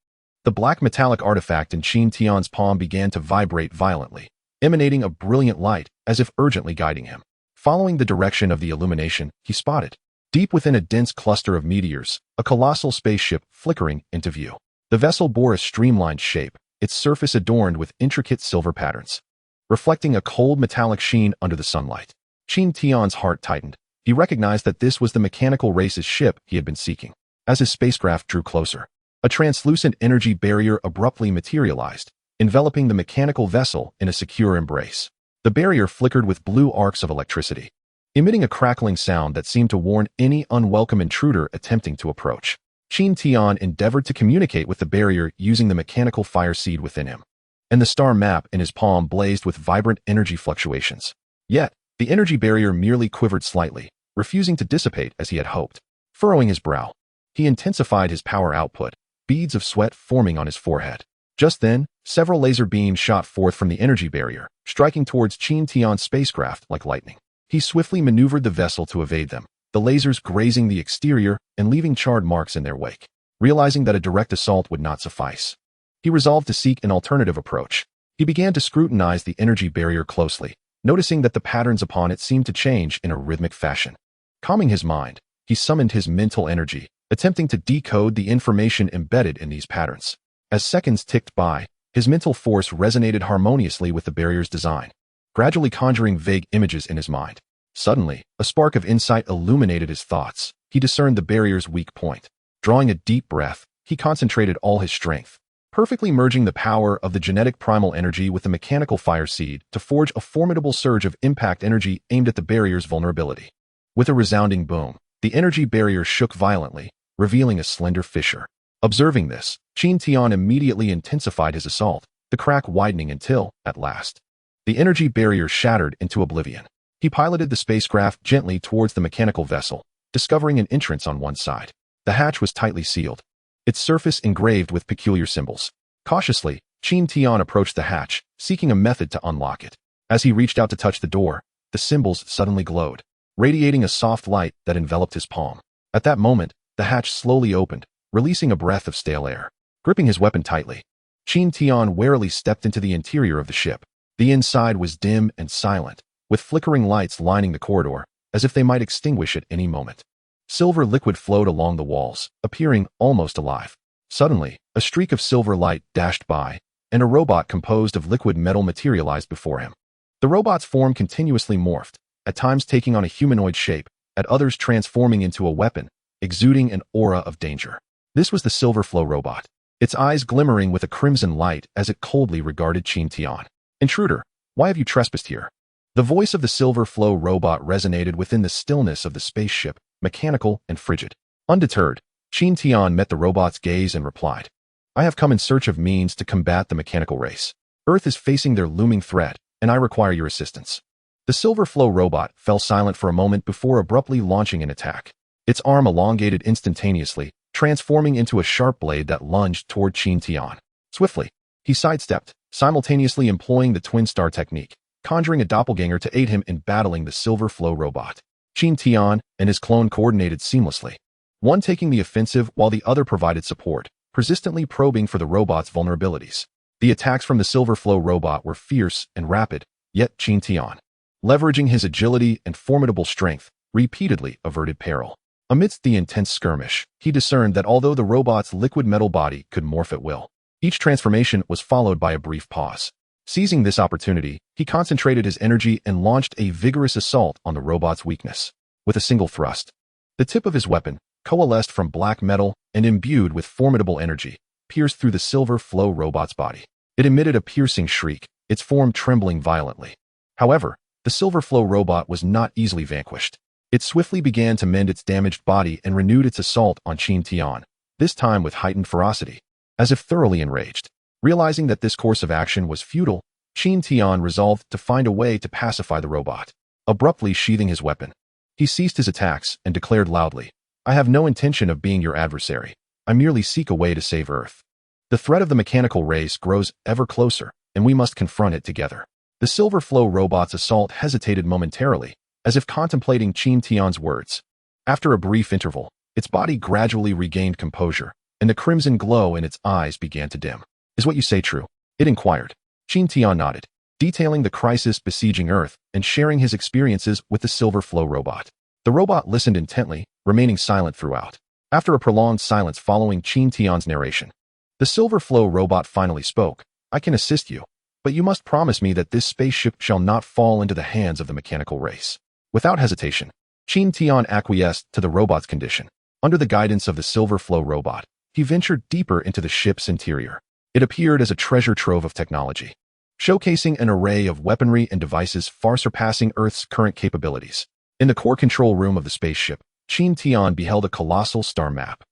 the black metallic artifact in Qin Tian's palm began to vibrate violently, emanating a brilliant light as if urgently guiding him. Following the direction of the illumination, he spotted Deep within a dense cluster of meteors, a colossal spaceship flickering into view. The vessel bore a streamlined shape, its surface adorned with intricate silver patterns, reflecting a cold metallic sheen under the sunlight. Qin Tian's heart tightened. He recognized that this was the mechanical race's ship he had been seeking. As his spacecraft drew closer, a translucent energy barrier abruptly materialized, enveloping the mechanical vessel in a secure embrace. The barrier flickered with blue arcs of electricity, emitting a crackling sound that seemed to warn any unwelcome intruder attempting to approach. Qin Tian endeavored to communicate with the barrier using the mechanical fire seed within him, and the star map in his palm blazed with vibrant energy fluctuations. Yet, the energy barrier merely quivered slightly, refusing to dissipate as he had hoped. Furrowing his brow, he intensified his power output, beads of sweat forming on his forehead. Just then, several laser beams shot forth from the energy barrier, striking towards Qin Tian's spacecraft like lightning. He swiftly maneuvered the vessel to evade them, the lasers grazing the exterior and leaving charred marks in their wake. Realizing that a direct assault would not suffice, he resolved to seek an alternative approach. He began to scrutinize the energy barrier closely, noticing that the patterns upon it seemed to change in a rhythmic fashion. Calming his mind, he summoned his mental energy, attempting to decode the information embedded in these patterns. As seconds ticked by, his mental force resonated harmoniously with the barrier's design, gradually conjuring vague images in his mind. Suddenly, a spark of insight illuminated his thoughts. He discerned the barrier's weak point. Drawing a deep breath, he concentrated all his strength, perfectly merging the power of the genetic primal energy with the mechanical fire seed to forge a formidable surge of impact energy aimed at the barrier's vulnerability. With a resounding boom, the energy barrier shook violently, revealing a slender fissure. Observing this, Qin Tian immediately intensified his assault, the crack widening until, at last, the energy barrier shattered into oblivion. He piloted the spacecraft gently towards the mechanical vessel, discovering an entrance on one side. The hatch was tightly sealed, its surface engraved with peculiar symbols. Cautiously, Qin Tian approached the hatch, seeking a method to unlock it. As he reached out to touch the door, the symbols suddenly glowed, radiating a soft light that enveloped his palm. At that moment, the hatch slowly opened, releasing a breath of stale air. Gripping his weapon tightly, Qin Tian warily stepped into the interior of the ship. The inside was dim and silent, with flickering lights lining the corridor, as if they might extinguish at any moment. Silver liquid flowed along the walls, appearing almost alive. Suddenly, a streak of silver light dashed by, and a robot composed of liquid metal materialized before him. The robot's form continuously morphed, at times taking on a humanoid shape, at others transforming into a weapon, exuding an aura of danger. This was the Silverflow robot, its eyes glimmering with a crimson light as it coldly regarded Qin Tian. "Intruder, why have you trespassed here?" The voice of the Silverflow robot resonated within the stillness of the spaceship, mechanical and frigid. Undeterred, Qin Tian met the robot's gaze and replied, "I have come in search of means to combat the mechanical race. Earth is facing their looming threat, and I require your assistance." The Silverflow robot fell silent for a moment before abruptly launching an attack. Its arm elongated instantaneously, transforming into a sharp blade that lunged toward Qin Tian. Swiftly, he sidestepped, simultaneously employing the twin star technique, conjuring a doppelganger to aid him in battling the Silverflow robot. Qin Tian and his clone coordinated seamlessly, one taking the offensive while the other provided support, persistently probing for the robot's vulnerabilities. The attacks from the Silverflow robot were fierce and rapid, yet Qin Tian, leveraging his agility and formidable strength, repeatedly averted peril. Amidst the intense skirmish, he discerned that although the robot's liquid metal body could morph at will, each transformation was followed by a brief pause. Seizing this opportunity, he concentrated his energy and launched a vigorous assault on the robot's weakness. With a single thrust, the tip of his weapon, coalesced from black metal and imbued with formidable energy, pierced through the Silverflow robot's body. It emitted a piercing shriek, its form trembling violently. However, the Silverflow robot was not easily vanquished. It swiftly began to mend its damaged body and renewed its assault on Qin Tian, this time with heightened ferocity. As if thoroughly enraged, realizing that this course of action was futile, Qin Tian resolved to find a way to pacify the robot. Abruptly sheathing his weapon, he ceased his attacks and declared loudly, "I have no intention of being your adversary. I merely seek a way to save Earth. The threat of the mechanical race grows ever closer, and we must confront it together." The Silverflow robot's assault hesitated momentarily, as if contemplating Qin Tian's words. After a brief interval, its body gradually regained composure, and the crimson glow in its eyes began to dim. "Is what you say true?" it inquired. Qin Tian nodded, detailing the crisis besieging Earth and sharing his experiences with the Silverflow robot. The robot listened intently, remaining silent throughout. After a prolonged silence following Qin Tian's narration, the Silver Flow robot finally spoke. I can assist you, but you must promise me that this spaceship shall not fall into the hands of the mechanical race. Without hesitation, Qin Tian acquiesced to the robot's condition. Under the guidance of the Silver Flow robot, he ventured deeper into the ship's interior. It appeared as a treasure trove of technology, showcasing an array of weaponry and devices far surpassing Earth's current capabilities. In the core control room of the spaceship, Qin Tian beheld a colossal star map,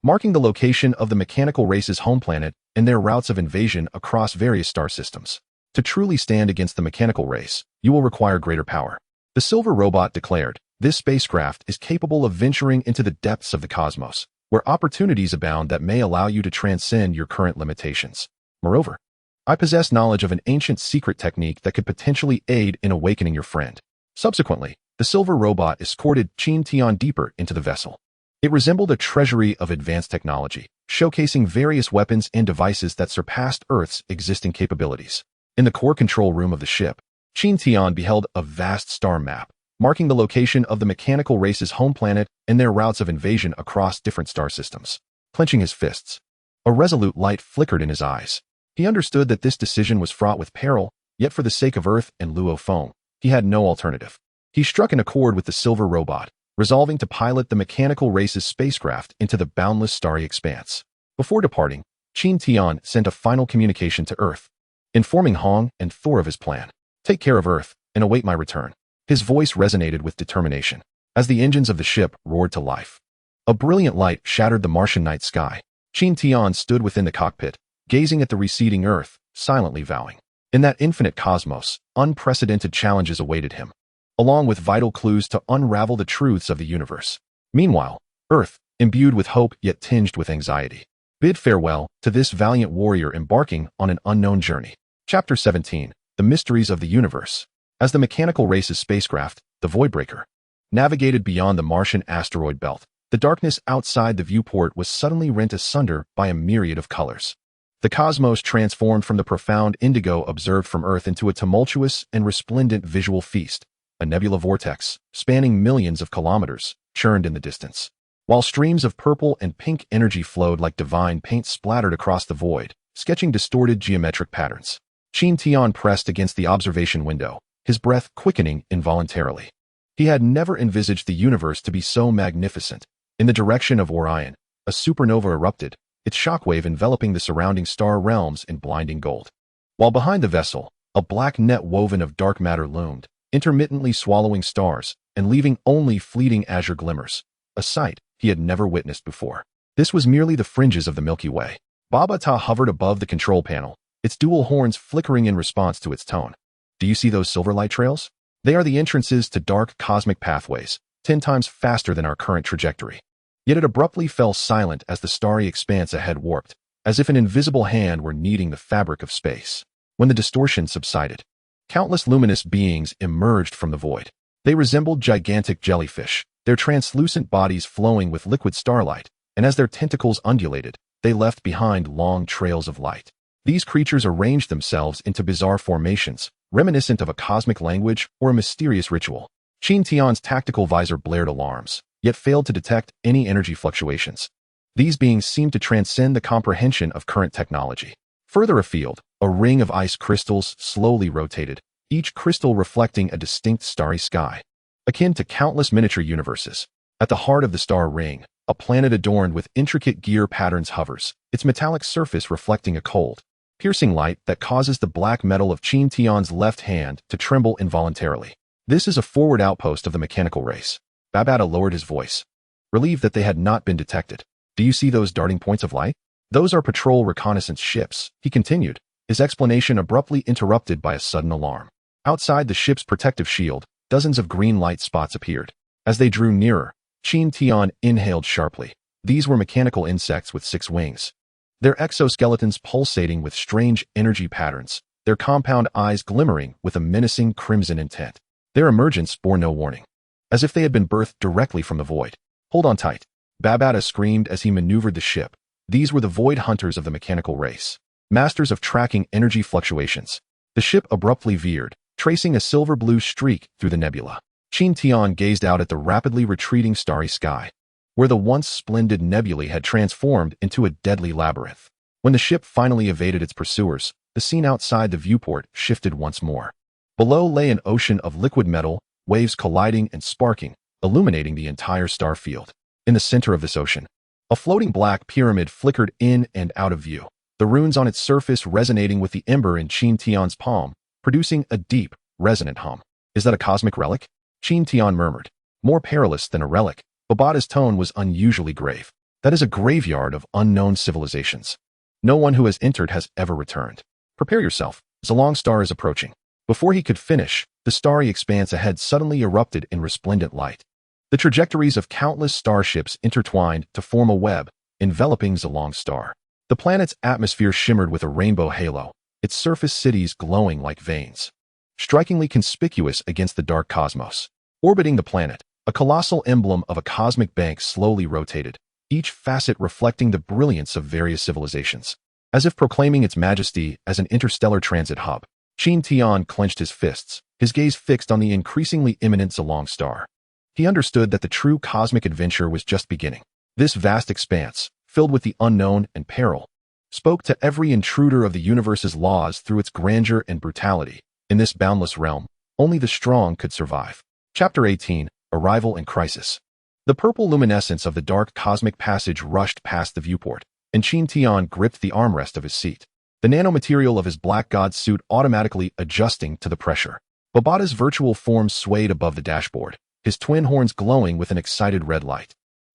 marking the location of the mechanical race's home planet and their routes of invasion across various star systems. To truly stand against the mechanical race, you will require greater power. The Silver Robot declared, this spacecraft is capable of venturing into the depths of the cosmos, where opportunities abound that may allow you to transcend your current limitations. Moreover, I possess knowledge of an ancient secret technique that could potentially aid in awakening your friend. Subsequently, the Silver Robot escorted Qin Tian deeper into the vessel. It resembled a treasury of advanced technology, showcasing various weapons and devices that surpassed Earth's existing capabilities. In the core control room of the ship, Qin Tian beheld a vast star map, marking the location of the mechanical race's home planet and their routes of invasion across different star systems. Clenching his fists, a resolute light flickered in his eyes. He understood that this decision was fraught with peril, yet for the sake of Earth and Luo Feng, he had no alternative. He struck an accord with the Silver Robot, resolving to pilot the mechanical race's spacecraft into the boundless starry expanse. Before departing, Qin Tian sent a final communication to Earth, informing Hong and Thor of his plan. Take care of Earth and await my return. His voice resonated with determination as the engines of the ship roared to life. A brilliant light shattered the Martian night sky. Qin Tian stood within the cockpit, gazing at the receding Earth, silently vowing. In that infinite cosmos, unprecedented challenges awaited him, along with vital clues to unravel the truths of the universe. Meanwhile, Earth, imbued with hope yet tinged with anxiety, bid farewell to this valiant warrior embarking on an unknown journey. Chapter 17. The Mysteries of the Universe. As the mechanical race's spacecraft, the Voidbreaker, navigated beyond the Martian asteroid belt, the darkness outside the viewport was suddenly rent asunder by a myriad of colors. The cosmos transformed from the profound indigo observed from Earth into a tumultuous and resplendent visual feast. A nebula vortex, spanning millions of kilometers, churned in the distance, while streams of purple and pink energy flowed like divine paint splattered across the void, sketching distorted geometric patterns. Qin Tian pressed against the observation window, his breath quickening involuntarily. He had never envisaged the universe to be so magnificent. In the direction of Orion, a supernova erupted, its shockwave enveloping the surrounding star realms in blinding gold. While behind the vessel, a black net woven of dark matter loomed, intermittently swallowing stars and leaving only fleeting azure glimmers, a sight he had never witnessed before. This was merely the fringes of the Milky Way. Baba Ta hovered above the control panel, its dual horns flickering in response to its tone. Do you see those silver light trails? They are the entrances to dark cosmic pathways, 10 times faster than our current trajectory. Yet it abruptly fell silent as the starry expanse ahead warped, as if an invisible hand were kneading the fabric of space. When the distortion subsided, countless luminous beings emerged from the void. They resembled gigantic jellyfish, their translucent bodies flowing with liquid starlight, and as their tentacles undulated, they left behind long trails of light. These creatures arranged themselves into bizarre formations, reminiscent of a cosmic language or a mysterious ritual. Qin Tian's tactical visor blared alarms, yet failed to detect any energy fluctuations. These beings seemed to transcend the comprehension of current technology. Further afield, a ring of ice crystals slowly rotated, each crystal reflecting a distinct starry sky, akin to countless miniature universes. At the heart of the star ring, a planet adorned with intricate gear patterns hovers, its metallic surface reflecting a cold, piercing light that causes the black metal of Qin Tian's left hand to tremble involuntarily. This is a forward outpost of the mechanical race. Babata lowered his voice, relieved that they had not been detected. Do you see those darting points of light? Those are patrol reconnaissance ships, he continued, his explanation abruptly interrupted by a sudden alarm. Outside the ship's protective shield, dozens of green light spots appeared. As they drew nearer, Qin Tian inhaled sharply. These were mechanical insects with 6 wings, their exoskeletons pulsating with strange energy patterns, their compound eyes glimmering with a menacing crimson intent. Their emergence bore no warning, as if they had been birthed directly from the void. Hold on tight, Babata screamed as he maneuvered the ship. These were the void hunters of the mechanical race, masters of tracking energy fluctuations. The ship abruptly veered, tracing a silver-blue streak through the nebula. Qin Tian gazed out at the rapidly retreating starry sky, where the once splendid nebulae had transformed into a deadly labyrinth. When the ship finally evaded its pursuers, the scene outside the viewport shifted once more. Below lay an ocean of liquid metal, waves colliding and sparking, illuminating the entire star field. In the center of this ocean, a floating black pyramid flickered in and out of view, the runes on its surface resonating with the ember in Qin Tian's palm, producing a deep, resonant hum. "Is that a cosmic relic?" Qin Tian murmured. "More perilous than a relic." Babada's tone was unusually grave. "That is a graveyard of unknown civilizations. No one who has entered has ever returned. Prepare yourself. Zalong Star is approaching." Before he could finish, the starry expanse ahead suddenly erupted in resplendent light. The trajectories of countless starships intertwined to form a web, enveloping Zalong Star. The planet's atmosphere shimmered with a rainbow halo, its surface cities glowing like veins, strikingly conspicuous against the dark cosmos. Orbiting the planet, a colossal emblem of a cosmic bank slowly rotated, each facet reflecting the brilliance of various civilizations. As if proclaiming its majesty as an interstellar transit hub, Qin Tian clenched his fists, his gaze fixed on the increasingly imminent Zalong Star. He understood that the true cosmic adventure was just beginning. This vast expanse, filled with the unknown and peril, spoke to every intruder of the universe's laws through its grandeur and brutality. In this boundless realm, only the strong could survive. Chapter 18, Arrival and Crisis. The purple luminescence of the dark cosmic passage rushed past the viewport, and Qin Tian gripped the armrest of his seat, the nanomaterial of his black god suit automatically adjusting to the pressure. Babada's virtual form swayed above the dashboard, his twin horns glowing with an excited red light.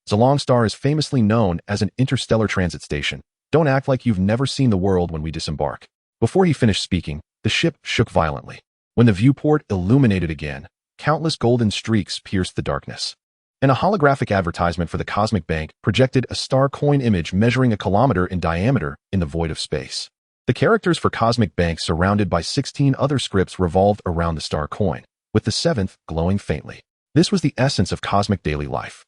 Zalong Star is famously known as an interstellar transit station. Don't act like you've never seen the world when we disembark. Before he finished speaking, the ship shook violently. When the viewport illuminated again, countless golden streaks pierced the darkness. And a holographic advertisement for the Cosmic Bank projected a star coin image measuring a kilometer in diameter in the void of space. The characters for Cosmic Bank surrounded by 16 other scripts revolved around the star coin, with the 7th glowing faintly. This was the essence of cosmic daily life.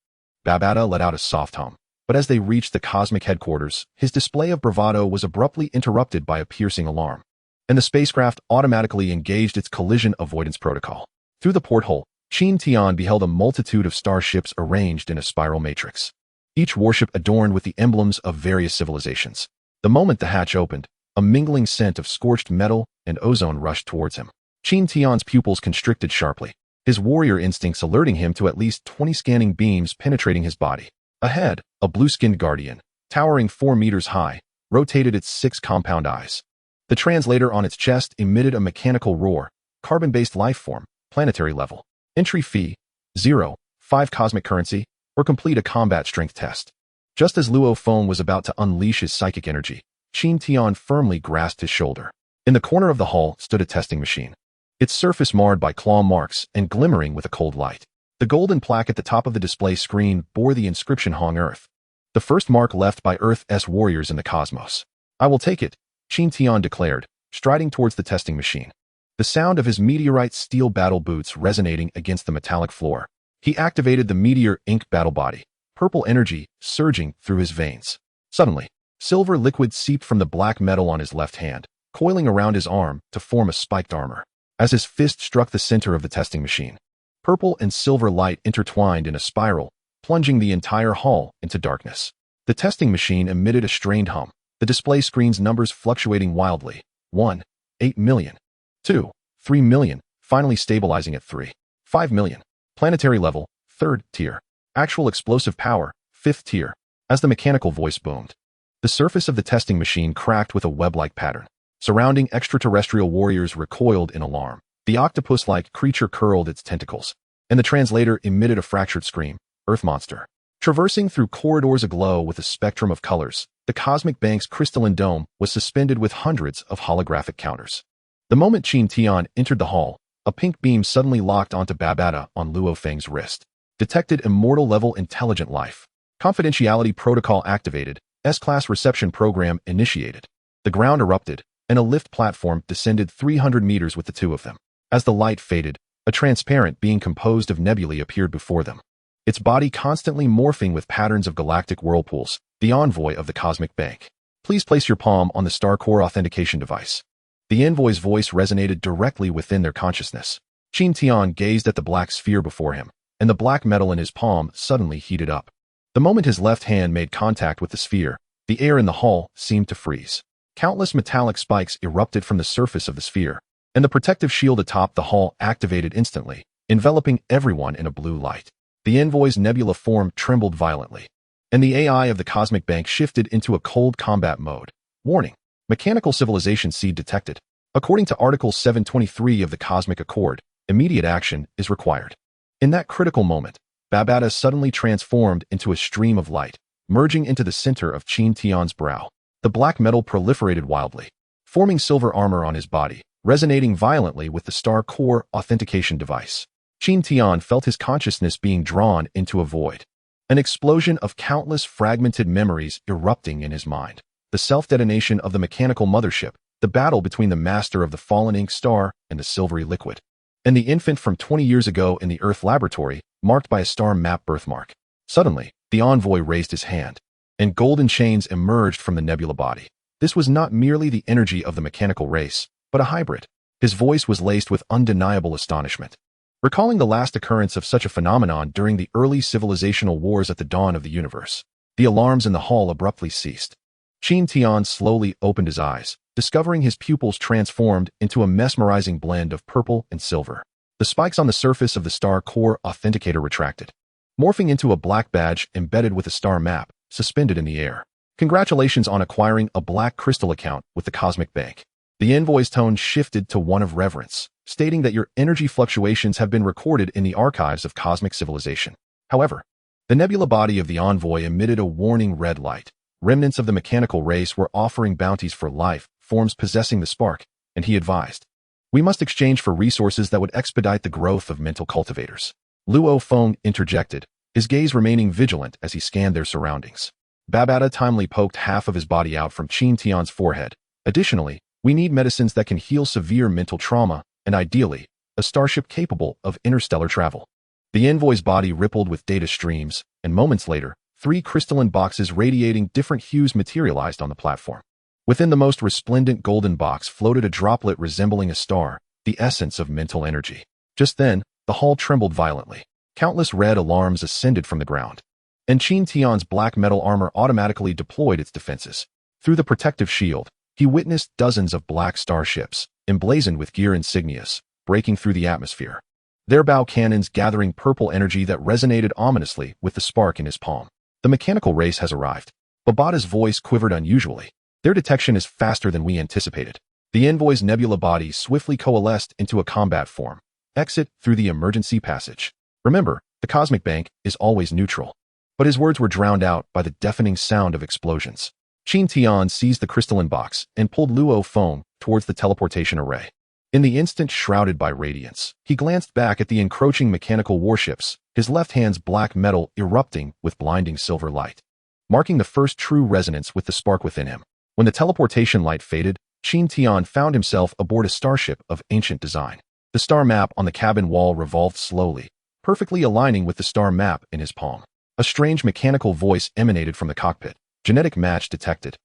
Babada let out a soft hum, but as they reached the cosmic headquarters, his display of bravado was abruptly interrupted by a piercing alarm, and the spacecraft automatically engaged its collision avoidance protocol. Through the porthole, Qin Tian beheld a multitude of starships arranged in a spiral matrix, each warship adorned with the emblems of various civilizations. The moment the hatch opened, a mingling scent of scorched metal and ozone rushed towards him. Qin Tian's pupils constricted sharply, his warrior instincts alerting him to at least 20 scanning beams penetrating his body. Ahead, a blue-skinned guardian, towering 4 meters high, rotated its 6 compound eyes. The translator on its chest emitted a mechanical roar. Carbon-based life form, planetary level. Entry fee, 0, 5 cosmic currency, or complete a combat strength test. Just as Luo Feng was about to unleash his psychic energy, Qin Tian firmly grasped his shoulder. In the corner of the hull stood a testing machine, its surface marred by claw marks and glimmering with a cold light. The golden plaque at the top of the display screen bore the inscription Hong Earth, the first mark left by Earth's warriors in the cosmos. "I will take it," Qin Tian declared, striding towards the testing machine, the sound of his meteorite steel battle boots resonating against the metallic floor. He activated the Meteor Ink battle body, purple energy surging through his veins. Suddenly, silver liquid seeped from the black metal on his left hand, coiling around his arm to form a spiked armor. As his fist struck the center of the testing machine, purple and silver light intertwined in a spiral, plunging the entire hull into darkness. The testing machine emitted a strained hum, the display screen's numbers fluctuating wildly. 1, 8 million. 2, 3 million, finally stabilizing at 3, 5 million. Planetary level, 3rd tier. Actual explosive power, 5th tier. As the mechanical voice boomed, the surface of the testing machine cracked with a web-like pattern. Surrounding extraterrestrial warriors recoiled in alarm. The octopus-like creature curled its tentacles, and the translator emitted a fractured scream. Earth monster. Traversing through corridors aglow with a spectrum of colors, the Cosmic Bank's crystalline dome was suspended with hundreds of holographic counters. The moment Qin Tian entered the hall, a pink beam suddenly locked onto Babada on Luo Feng's wrist. Detected immortal-level intelligent life. Confidentiality protocol activated. S-class reception program initiated. The ground erupted, and a lift platform descended 300 meters with the two of them. As the light faded, a transparent being composed of nebulae appeared before them, its body constantly morphing with patterns of galactic whirlpools, the envoy of the Cosmic Bank. "Please place your palm on the Star Core authentication device." The envoy's voice resonated directly within their consciousness. Qin Tian gazed at the black sphere before him, and the black metal in his palm suddenly heated up. The moment his left hand made contact with the sphere, the air in the hall seemed to freeze. Countless metallic spikes erupted from the surface of the sphere, and the protective shield atop the hall activated instantly, enveloping everyone in a blue light. The envoy's nebula form trembled violently, and the AI of the Cosmic Bank shifted into a cold combat mode. Warning: mechanical civilization seed detected. According to Article 723 of the Cosmic Accord, immediate action is required. In that critical moment, Babata suddenly transformed into a stream of light, merging into the center of Qin Tian's brow. The black metal proliferated wildly, forming silver armor on his body, resonating violently with the star core authentication device. Qin Tian felt his consciousness being drawn into a void, an explosion of countless fragmented memories erupting in his mind. The self-detonation of the mechanical mothership, the battle between the master of the fallen ink star and the silvery liquid, and the infant from 20 years ago in the Earth laboratory, marked by a star map birthmark. Suddenly, the envoy raised his hand, and golden chains emerged from the nebula body. This was not merely the energy of the mechanical race, but a hybrid. His voice was laced with undeniable astonishment, recalling the last occurrence of such a phenomenon during the early civilizational wars at the dawn of the universe. The alarms in the hall abruptly ceased. Qin Tian slowly opened his eyes, discovering his pupils transformed into a mesmerizing blend of purple and silver. The spikes on the surface of the star core authenticator retracted, morphing into a black badge embedded with a star map, suspended in the air. Congratulations on acquiring a black crystal account with the Cosmic Bank. The envoy's tone shifted to one of reverence, stating that your energy fluctuations have been recorded in the archives of cosmic civilization. However, the nebula body of the envoy emitted a warning red light. Remnants of the mechanical race were offering bounties for life forms possessing the spark, and he advised, "We must exchange for resources that would expedite the growth of mental cultivators." Luo Feng interjected, his gaze remaining vigilant as he scanned their surroundings. Babata timely poked half of his body out from Qin Tian's forehead. Additionally, we need medicines that can heal severe mental trauma, and ideally, a starship capable of interstellar travel. The envoy's body rippled with data streams, and moments later, 3 crystalline boxes radiating different hues materialized on the platform. Within the most resplendent golden box floated a droplet resembling a star, the essence of mental energy. Just then, the hall trembled violently. Countless red alarms ascended from the ground, and Qin Tian's black metal armor automatically deployed its defenses. Through the protective shield, he witnessed dozens of black starships, emblazoned with gear insignias, breaking through the atmosphere, their bow cannons gathering purple energy that resonated ominously with the spark in his palm. The mechanical race has arrived. Babata's voice quivered unusually. Their detection is faster than we anticipated. The envoy's nebula body swiftly coalesced into a combat form. Exit through the emergency passage. Remember, the Cosmic Bank is always neutral. But his words were drowned out by the deafening sound of explosions. Qin Tian seized the crystalline box and pulled Luo Feng towards the teleportation array. In the instant shrouded by radiance, he glanced back at the encroaching mechanical warships, his left hand's black metal erupting with blinding silver light, marking the first true resonance with the spark within him. When the teleportation light faded, Qin Tian found himself aboard a starship of ancient design. The star map on the cabin wall revolved slowly, perfectly aligning with the star map in his palm. A strange mechanical voice emanated from the cockpit. Genetic match detected.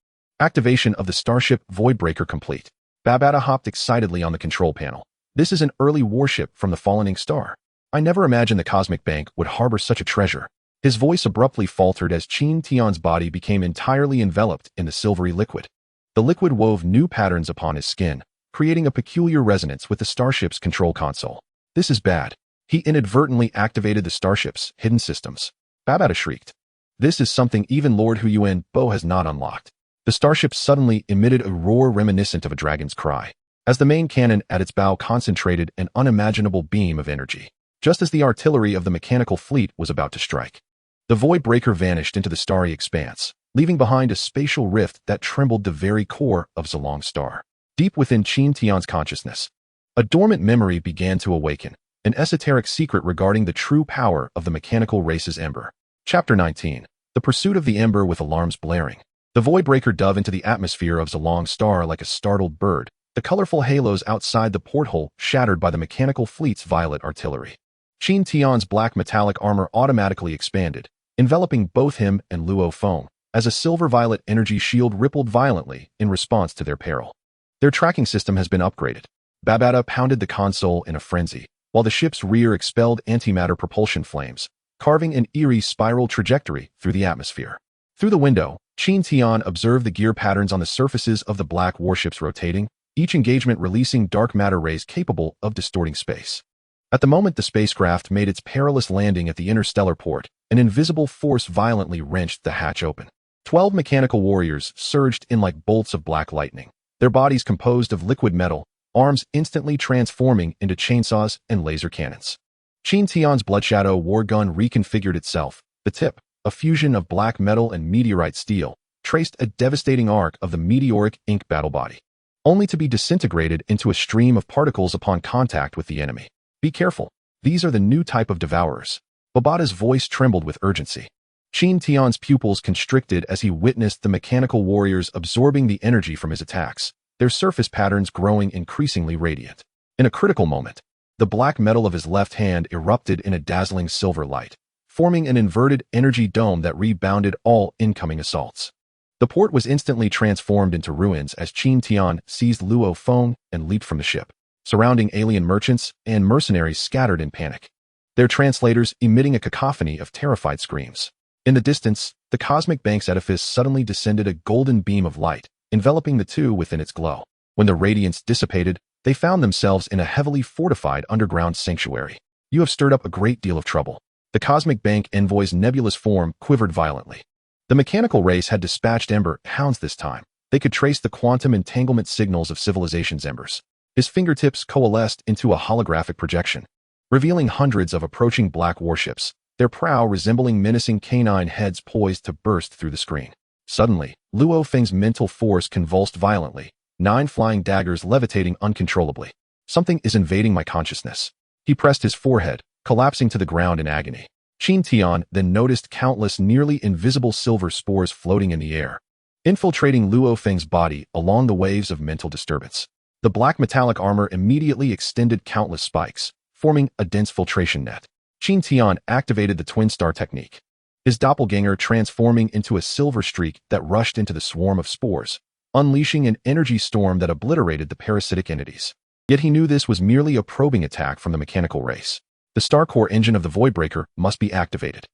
Activation of the starship Voidbreaker complete. Babata hopped excitedly on the control panel. This is an early warship from the fallen ink star. I never imagined the Cosmic Bank would harbor such a treasure. His voice abruptly faltered as Qin Tian's body became entirely enveloped in the silvery liquid. The liquid wove new patterns upon his skin, creating a peculiar resonance with the starship's control console. This is bad. He inadvertently activated the starship's hidden systems. Babata shrieked. This is something even Lord Huyuan Bo has not unlocked. The starship suddenly emitted a roar reminiscent of a dragon's cry, as the main cannon at its bow concentrated an unimaginable beam of energy, just as the artillery of the mechanical fleet was about to strike. The void breaker vanished into the starry expanse, leaving behind a spatial rift that trembled the very core of Zalong's star. Deep within Qin Tian's consciousness, a dormant memory began to awaken, an esoteric secret regarding the true power of the mechanical race's ember. Chapter 19. The Pursuit of the Ember with Alarms Blaring. The Voidbreaker dove into the atmosphere of Zalong's star like a startled bird, the colorful halos outside the porthole shattered by the mechanical fleet's violet artillery. Qin Tian's black metallic armor automatically expanded, enveloping both him and Luo Feng, as a silver-violet energy shield rippled violently in response to their peril. Their tracking system has been upgraded. Babata pounded the console in a frenzy, while the ship's rear expelled antimatter propulsion flames, carving an eerie spiral trajectory through the atmosphere. Through the window, Qin Tian observed the gear patterns on the surfaces of the black warships rotating, each engagement releasing dark matter rays capable of distorting space. At the moment the spacecraft made its perilous landing at the interstellar port, an invisible force violently wrenched the hatch open. 12 mechanical warriors surged in like bolts of black lightning, their bodies composed of liquid metal, arms instantly transforming into chainsaws and laser cannons. Qin Tian's Bloodshadow war gun reconfigured itself, the tip, a fusion of black metal and meteorite steel, traced a devastating arc of the meteoric ink battle body, only to be disintegrated into a stream of particles upon contact with the enemy. Be careful, these are the new type of devourers. Babata's voice trembled with urgency. Qin Tian's pupils constricted as he witnessed the mechanical warriors absorbing the energy from his attacks, their surface patterns growing increasingly radiant. In a critical moment, the black metal of his left hand erupted in a dazzling silver light, forming an inverted energy dome that rebounded all incoming assaults. The port was instantly transformed into ruins as Qin Tian seized Luo Feng and leaped from the ship, surrounding alien merchants and mercenaries scattered in panic, their translators emitting a cacophony of terrified screams. In the distance, the cosmic bank's edifice suddenly descended a golden beam of light, enveloping the two within its glow. When the radiance dissipated, they found themselves in a heavily fortified underground sanctuary. You have stirred up a great deal of trouble. The cosmic bank envoy's nebulous form quivered violently. The mechanical race had dispatched ember hounds this time. They could trace the quantum entanglement signals of civilization's embers. His fingertips coalesced into a holographic projection, revealing hundreds of approaching black warships, their prow resembling menacing canine heads poised to burst through the screen. Suddenly, Luo Feng's mental force convulsed violently, 9 flying daggers levitating uncontrollably. Something is invading my consciousness. He pressed his forehead, collapsing to the ground in agony. Qin Tian then noticed countless nearly invisible silver spores floating in the air, infiltrating Luo Feng's body along the waves of mental disturbance. The black metallic armor immediately extended countless spikes, forming a dense filtration net. Qin Tian activated the twin star technique, his doppelganger transforming into a silver streak that rushed into the swarm of spores, unleashing an energy storm that obliterated the parasitic entities. Yet he knew this was merely a probing attack from the mechanical race. The star core engine of the Voidbreaker must be activated.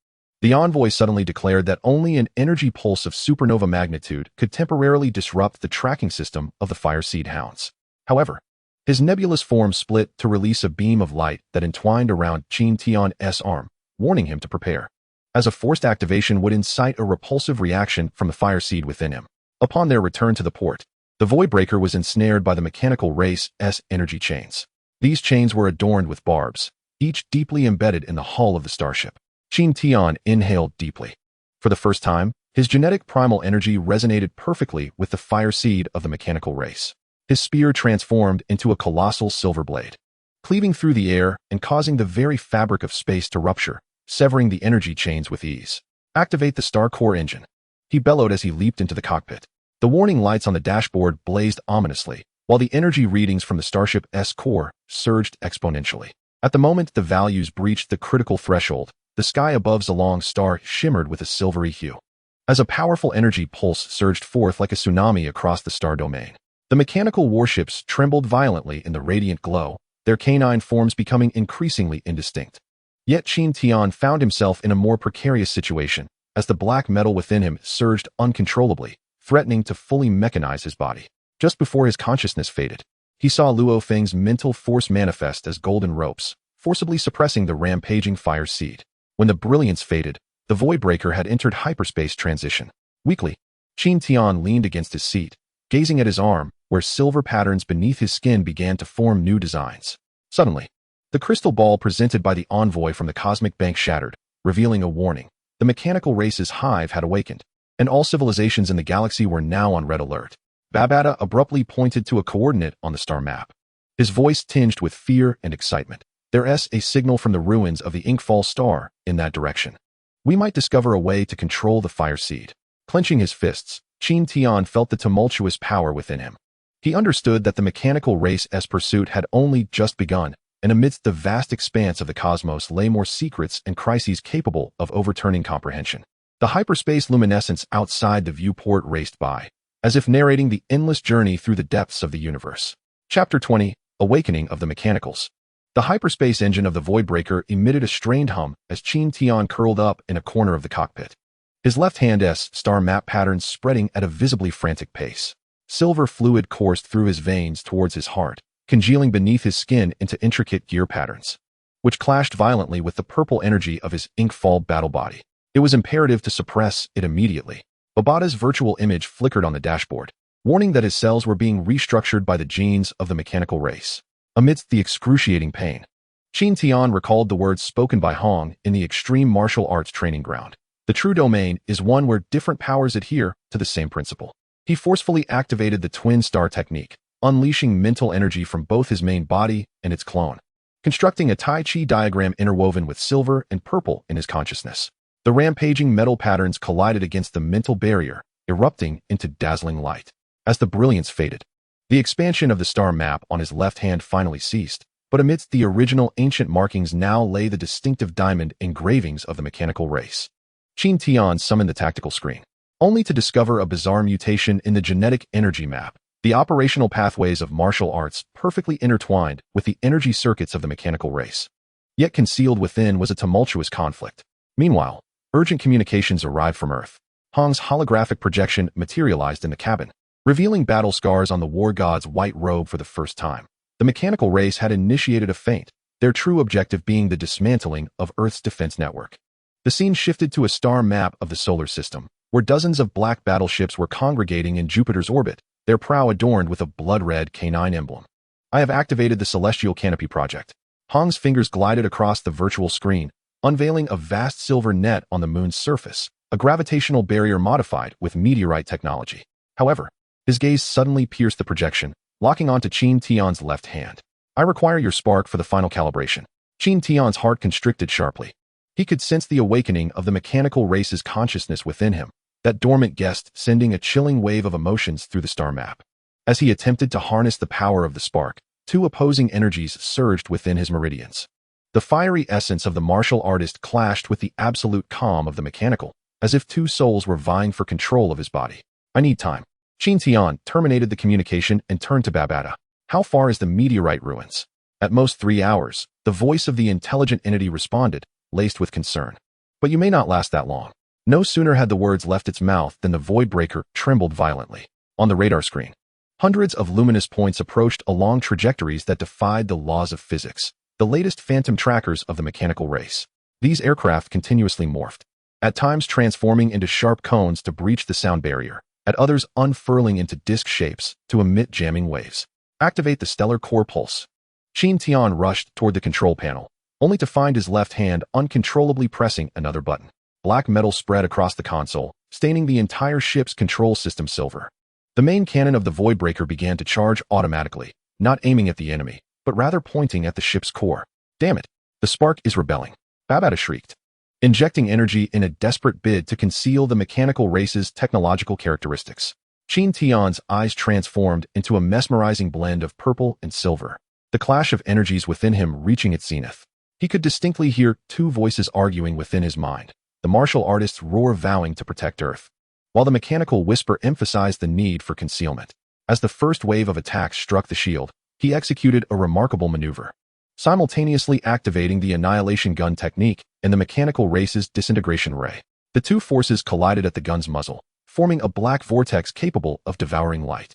The envoy suddenly declared that only an energy pulse of supernova magnitude could temporarily disrupt the tracking system of the Fire Seed Hounds. However, his nebulous form split to release a beam of light that entwined around Qin Tian's arm, warning him to prepare, as a forced activation would incite a repulsive reaction from the fire seed within him. Upon their return to the port, the Voidbreaker was ensnared by the mechanical race's energy chains. These chains were adorned with barbs, each deeply embedded in the hull of the starship. Qin Tian inhaled deeply. For the first time, his genetic primal energy resonated perfectly with the fire seed of the mechanical race. His spear transformed into a colossal silver blade, cleaving through the air and causing the very fabric of space to rupture, severing the energy chains with ease. Activate the star core engine, he bellowed as he leaped into the cockpit. The warning lights on the dashboard blazed ominously, while the energy readings from the starship's core surged exponentially. At the moment the values breached the critical threshold, the sky above Zalong's star shimmered with a silvery hue, as a powerful energy pulse surged forth like a tsunami across the star domain. The mechanical warships trembled violently in the radiant glow, their canine forms becoming increasingly indistinct. Yet Qin Tian found himself in a more precarious situation, as the black metal within him surged uncontrollably, threatening to fully mechanize his body. Just before his consciousness faded, he saw Luo Feng's mental force manifest as golden ropes, forcibly suppressing the rampaging fire seed. When the brilliance faded, the Voidbreaker had entered hyperspace transition. Weakly, Qin Tian leaned against his seat, gazing at his arm, where silver patterns beneath his skin began to form new designs. Suddenly, the crystal ball presented by the envoy from the cosmic bank shattered, revealing a warning. The mechanical race's hive had awakened, and all civilizations in the galaxy were now on red alert. Babata abruptly pointed to a coordinate on the star map, his voice tinged with fear and excitement. There's a signal from the ruins of the Inkfall star in that direction. We might discover a way to control the fire seed. Clenching his fists, Qin Tian felt the tumultuous power within him. He understood that the mechanical race's pursuit had only just begun, and amidst the vast expanse of the cosmos lay more secrets and crises capable of overturning comprehension. The hyperspace luminescence outside the viewport raced by, as if narrating the endless journey through the depths of the universe. Chapter 20, Awakening of the Mechanicals. The hyperspace engine of the Voidbreaker emitted a strained hum as Qin Tian curled up in a corner of the cockpit. His left hand's star map patterns spreading at a visibly frantic pace. Silver fluid coursed through his veins towards his heart, congealing beneath his skin into intricate gear patterns, which clashed violently with the purple energy of his ink-fall battle body. It was imperative to suppress it immediately. Obata's virtual image flickered on the dashboard, warning that his cells were being restructured by the genes of the mechanical race. Amidst the excruciating pain, Qin Tian recalled the words spoken by Hong in the extreme martial arts training ground. The true domain is one where different powers adhere to the same principle. He forcefully activated the twin star technique, unleashing mental energy from both his main body and its clone, constructing a Tai Chi diagram interwoven with silver and purple in his consciousness. The rampaging metal patterns collided against the mental barrier, erupting into dazzling light. As the brilliance faded, the expansion of the star map on his left hand finally ceased, but amidst the original ancient markings now lay the distinctive diamond engravings of the mechanical race. Qin Tian summoned the tactical screen, only to discover a bizarre mutation in the genetic energy map. The operational pathways of martial arts perfectly intertwined with the energy circuits of the mechanical race. Yet concealed within was a tumultuous conflict. Meanwhile, urgent communications arrived from Earth. Hong's holographic projection materialized in the cabin, revealing battle scars on the war god's white robe for the first time. The mechanical race had initiated a feint, their true objective being the dismantling of Earth's defense network. The scene shifted to a star map of the solar system, where dozens of black battleships were congregating in Jupiter's orbit, their prow adorned with a blood-red canine emblem. I have activated the Celestial Canopy Project. Hong's fingers glided across the virtual screen, unveiling a vast silver net on the moon's surface, a gravitational barrier modified with meteorite technology. However, his gaze suddenly pierced the projection, locking onto Qin Tian's left hand. I require your spark for the final calibration. Qin Tian's heart constricted sharply. He could sense the awakening of the mechanical race's consciousness within him, that dormant guest sending a chilling wave of emotions through the star map. As he attempted to harness the power of the spark, two opposing energies surged within his meridians. The fiery essence of the martial artist clashed with the absolute calm of the mechanical, as if two souls were vying for control of his body. I need time. Qin Tian terminated the communication and turned to Babata. How far is the meteorite ruins? At most 3 hours, the voice of the intelligent entity responded, laced with concern. But you may not last that long. No sooner had the words left its mouth than the Voidbreaker trembled violently. On the radar screen, hundreds of luminous points approached along trajectories that defied the laws of physics, the latest phantom trackers of the mechanical race. These aircraft continuously morphed, at times transforming into sharp cones to breach the sound barrier, at others unfurling into disc shapes to emit jamming waves. Activate the stellar core pulse. Qin Tian rushed toward the control panel, only to find his left hand uncontrollably pressing another button. Black metal spread across the console, staining the entire ship's control system silver. The main cannon of the Voidbreaker began to charge automatically, not aiming at the enemy, but rather pointing at the ship's core. Damn it! The spark is rebelling. Babata shrieked, injecting energy in a desperate bid to conceal the mechanical race's technological characteristics. Qin Tian's eyes transformed into a mesmerizing blend of purple and silver, the clash of energies within him reaching its zenith. He could distinctly hear two voices arguing within his mind, the martial artist's roar vowing to protect Earth, while the mechanical whisper emphasized the need for concealment. As the first wave of attacks struck the shield, he executed a remarkable maneuver, simultaneously activating the annihilation gun technique and the mechanical race's disintegration ray. The two forces collided at the gun's muzzle, forming a black vortex capable of devouring light.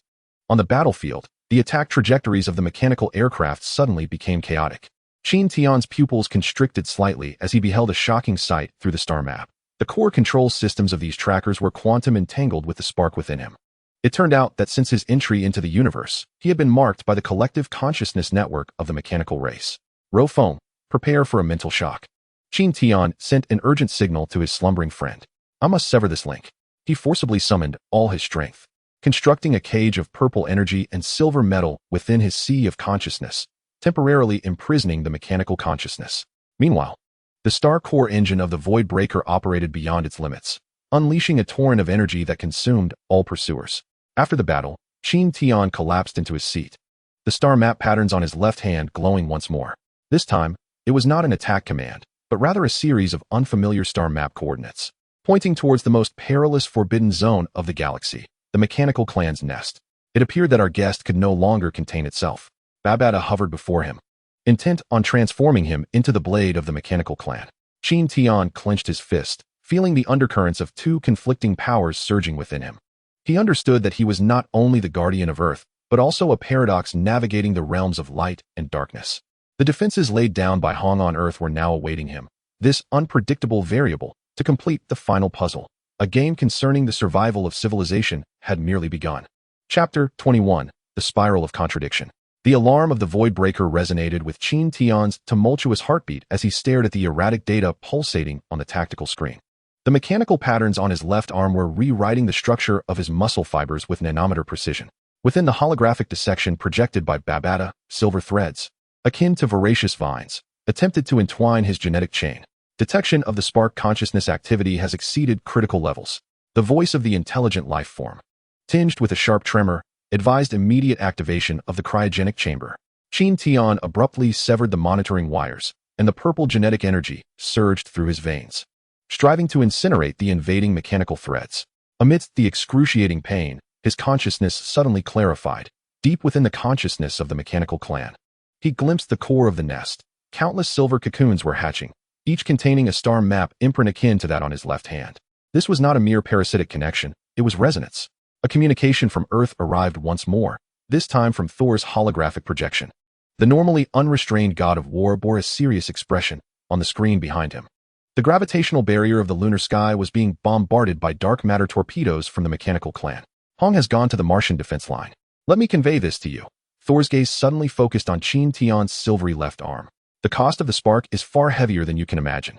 On the battlefield, the attack trajectories of the mechanical aircraft suddenly became chaotic. Qin Tian's pupils constricted slightly as he beheld a shocking sight through the star map. The core control systems of these trackers were quantum entangled with the spark within him. It turned out that since his entry into the universe, he had been marked by the collective consciousness network of the mechanical race. Rofeng, prepare for a mental shock. Qin Tian sent an urgent signal to his slumbering friend. I must sever this link. He forcibly summoned all his strength, constructing a cage of purple energy and silver metal within his sea of consciousness, temporarily imprisoning the mechanical consciousness. Meanwhile, the star core engine of the Voidbreaker operated beyond its limits, unleashing a torrent of energy that consumed all pursuers. After the battle, Qin Tian collapsed into his seat, the star map patterns on his left hand glowing once more. This time, it was not an attack command, but rather a series of unfamiliar star map coordinates, pointing towards the most perilous forbidden zone of the galaxy, the mechanical clan's nest. It appeared that our guest could no longer contain itself. Babata hovered before him, intent on transforming him into the blade of the mechanical clan. Qin Tian clenched his fist, feeling the undercurrents of two conflicting powers surging within him. He understood that he was not only the guardian of Earth, but also a paradox navigating the realms of light and darkness. The defenses laid down by Hong on Earth were now awaiting him, this unpredictable variable, to complete the final puzzle. A game concerning the survival of civilization had merely begun. Chapter 21. The Spiral of Contradiction. The alarm of the void breaker resonated with Qin Tian's tumultuous heartbeat as he stared at the erratic data pulsating on the tactical screen. The mechanical patterns on his left arm were rewriting the structure of his muscle fibers with nanometer precision. Within the holographic dissection projected by Babata, silver threads, akin to voracious vines, attempted to entwine his genetic chain. Detection of the spark consciousness activity has exceeded critical levels. The voice of the intelligent life form, tinged with a sharp tremor, advised immediate activation of the cryogenic chamber. Qin Tian abruptly severed the monitoring wires, and the purple genetic energy surged through his veins, striving to incinerate the invading mechanical threads. Amidst the excruciating pain, his consciousness suddenly clarified, deep within the consciousness of the mechanical clan. He glimpsed the core of the nest. Countless silver cocoons were hatching, each containing a star map imprint akin to that on his left hand. This was not a mere parasitic connection, it was resonance. A communication from Earth arrived once more, this time from Thor's holographic projection. The normally unrestrained god of war bore a serious expression on the screen behind him. The gravitational barrier of the lunar sky was being bombarded by dark matter torpedoes from the mechanical clan. Hong has gone to the Martian defense line. Let me convey this to you. Thor's gaze suddenly focused on Qin Tian's silvery left arm. The cost of the spark is far heavier than you can imagine.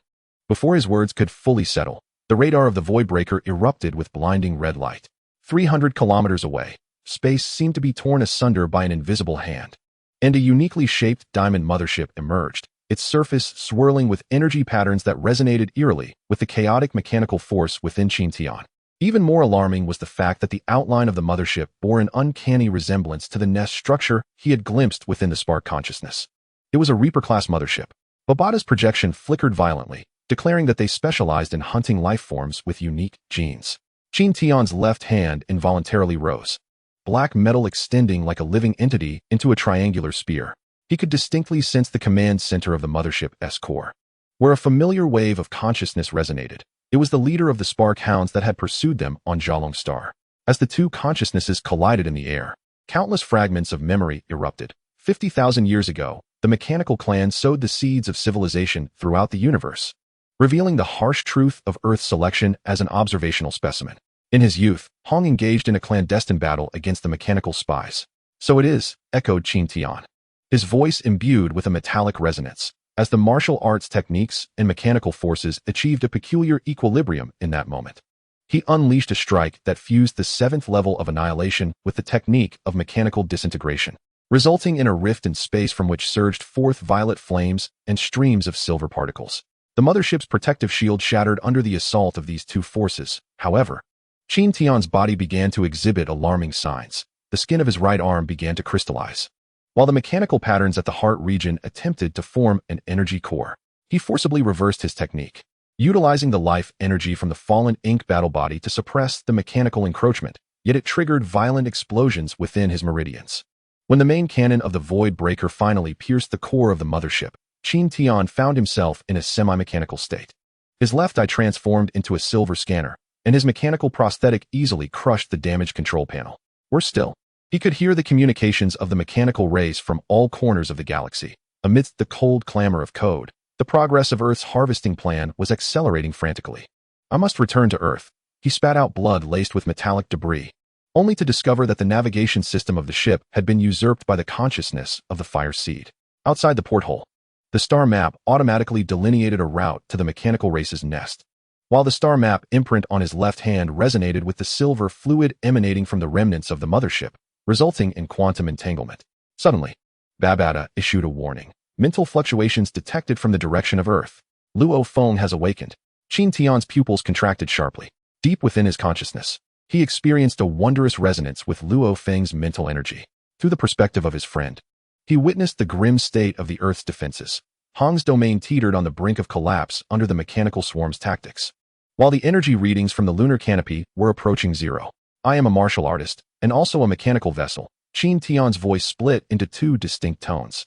Before his words could fully settle, the radar of the void breaker erupted with blinding red light. 300 kilometers away, space seemed to be torn asunder by an invisible hand, and a uniquely shaped diamond mothership emerged, its surface swirling with energy patterns that resonated eerily with the chaotic mechanical force within Qin Tian. Even more alarming was the fact that the outline of the mothership bore an uncanny resemblance to the nest structure he had glimpsed within the spark consciousness. It was a Reaper-class mothership. Babata's projection flickered violently, declaring that they specialized in hunting life forms with unique genes. Qin Tian's left hand involuntarily rose, black metal extending like a living entity into a triangular spear. He could distinctly sense the command center of the mothership's core, where a familiar wave of consciousness resonated. It was the leader of the spark hounds that had pursued them on Jialong Star. As the two consciousnesses collided in the air, countless fragments of memory erupted. 50,000 years ago, the mechanical clan sowed the seeds of civilization throughout the universe, revealing the harsh truth of Earth's selection as an observational specimen. In his youth, Hong engaged in a clandestine battle against the mechanical spies. So it is, echoed Qin Tian, his voice imbued with a metallic resonance, as the martial arts techniques and mechanical forces achieved a peculiar equilibrium in that moment. He unleashed a strike that fused the seventh level of annihilation with the technique of mechanical disintegration, resulting in a rift in space from which surged forth violet flames and streams of silver particles. The mothership's protective shield shattered under the assault of these two forces. However, Qin Tian's body began to exhibit alarming signs. The skin of his right arm began to crystallize, while the mechanical patterns at the heart region attempted to form an energy core. He forcibly reversed his technique, utilizing the life energy from the fallen ink battle body to suppress the mechanical encroachment, yet it triggered violent explosions within his meridians. When the main cannon of the void breaker finally pierced the core of the mothership, Qin Tian found himself in a semi-mechanical state. His left eye transformed into a silver scanner, and his mechanical prosthetic easily crushed the damaged control panel. Worse still, he could hear the communications of the mechanical race from all corners of the galaxy. Amidst the cold clamor of code, the progress of Earth's harvesting plan was accelerating frantically. I must return to Earth. He spat out blood laced with metallic debris, only to discover that the navigation system of the ship had been usurped by the consciousness of the fire seed. Outside the porthole, the star map automatically delineated a route to the mechanical race's nest, while the star map imprint on his left hand resonated with the silver fluid emanating from the remnants of the mothership, resulting in quantum entanglement. Suddenly, Babata issued a warning. Mental fluctuations detected from the direction of Earth. Luo Feng has awakened. Qin Tian's pupils contracted sharply. Deep within his consciousness, he experienced a wondrous resonance with Luo Feng's mental energy. Through the perspective of his friend, he witnessed the grim state of the Earth's defenses. Hong's domain teetered on the brink of collapse under the mechanical swarm's tactics, while the energy readings from the lunar canopy were approaching zero. I am a martial artist, and also a mechanical vessel. Qin Tian's voice split into two distinct tones,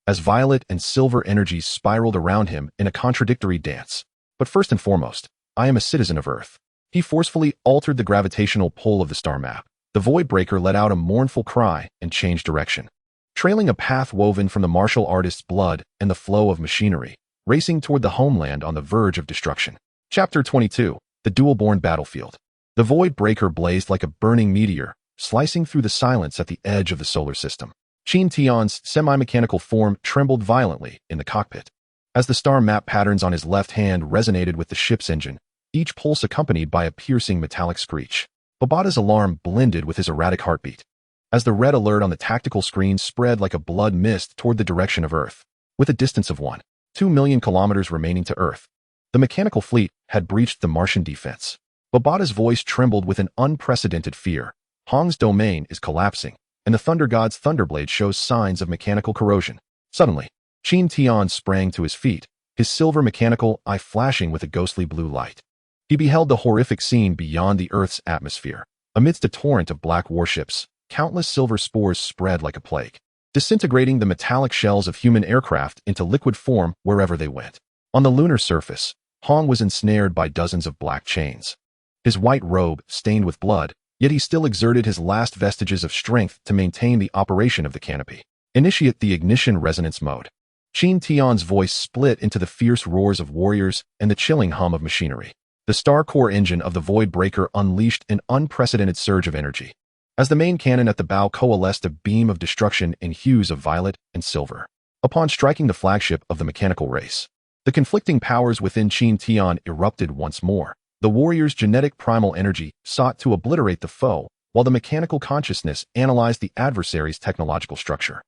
as violet and silver energies spiraled around him in a contradictory dance. But first and foremost, I am a citizen of Earth. He forcefully altered the gravitational pull of the star map. The void breaker let out a mournful cry and changed direction, trailing a path woven from the martial artist's blood and the flow of machinery, racing toward the homeland on the verge of destruction. Chapter 22. The Dual-Born Battlefield. The void breaker blazed like a burning meteor, slicing through the silence at the edge of the solar system. Qin Tian's semi-mechanical form trembled violently in the cockpit. As the star map patterns on his left hand resonated with the ship's engine, each pulse accompanied by a piercing metallic screech. Babata's alarm blended with his erratic heartbeat, as the red alert on the tactical screen spread like a blood mist toward the direction of Earth. With a distance of 1.2 million kilometers remaining to Earth, the mechanical fleet had breached the Martian defense. Babata's voice trembled with an unprecedented fear. Hong's domain is collapsing, and the Thunder God's Thunderblade shows signs of mechanical corrosion. Suddenly, Qin Tian sprang to his feet, his silver mechanical eye flashing with a ghostly blue light. He beheld the horrific scene beyond the Earth's atmosphere. Amidst a torrent of black warships, countless silver spores spread like a plague, disintegrating the metallic shells of human aircraft into liquid form wherever they went. On the lunar surface, Hong was ensnared by dozens of black chains. His white robe stained with blood, yet he still exerted his last vestiges of strength to maintain the operation of the canopy. Initiate the ignition resonance mode. Qin Tian's voice split into the fierce roars of warriors and the chilling hum of machinery. The star core engine of the void breaker unleashed an unprecedented surge of energy, as the main cannon at the bow coalesced a beam of destruction in hues of violet and silver. Upon striking the flagship of the mechanical race, the conflicting powers within Qin Tian erupted once more. The warrior's genetic primal energy sought to obliterate the foe, while the mechanical consciousness analyzed the adversary's technological structure.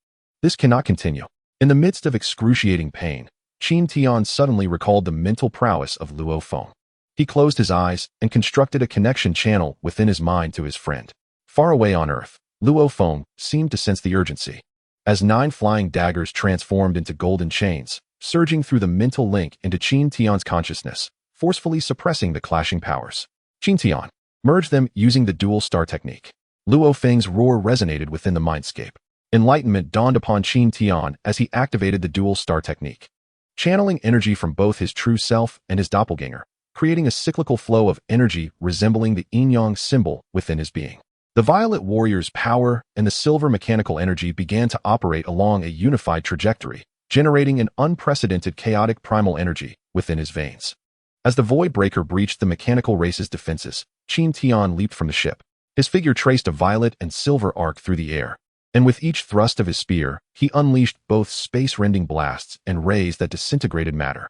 This cannot continue. In the midst of excruciating pain, Qin Tian suddenly recalled the mental prowess of Luo Feng. He closed his eyes and constructed a connection channel within his mind to his friend. Far away on Earth, Luo Feng seemed to sense the urgency, as 9 flying daggers transformed into golden chains, surging through the mental link into Qin Tian's consciousness, forcefully suppressing the clashing powers. Qin Tian merged them using the dual star technique. Luo Feng's roar resonated within the mindscape. Enlightenment dawned upon Qin Tian as he activated the dual star technique, channeling energy from both his true self and his doppelganger, creating a cyclical flow of energy resembling the yin-yang symbol within his being. The violet warrior's power and the silver mechanical energy began to operate along a unified trajectory, generating an unprecedented chaotic primal energy within his veins. As the void breaker breached the mechanical race's defenses, Qin Tian leaped from the ship. His figure traced a violet and silver arc through the air, and with each thrust of his spear, he unleashed both space-rending blasts and rays that disintegrated matter.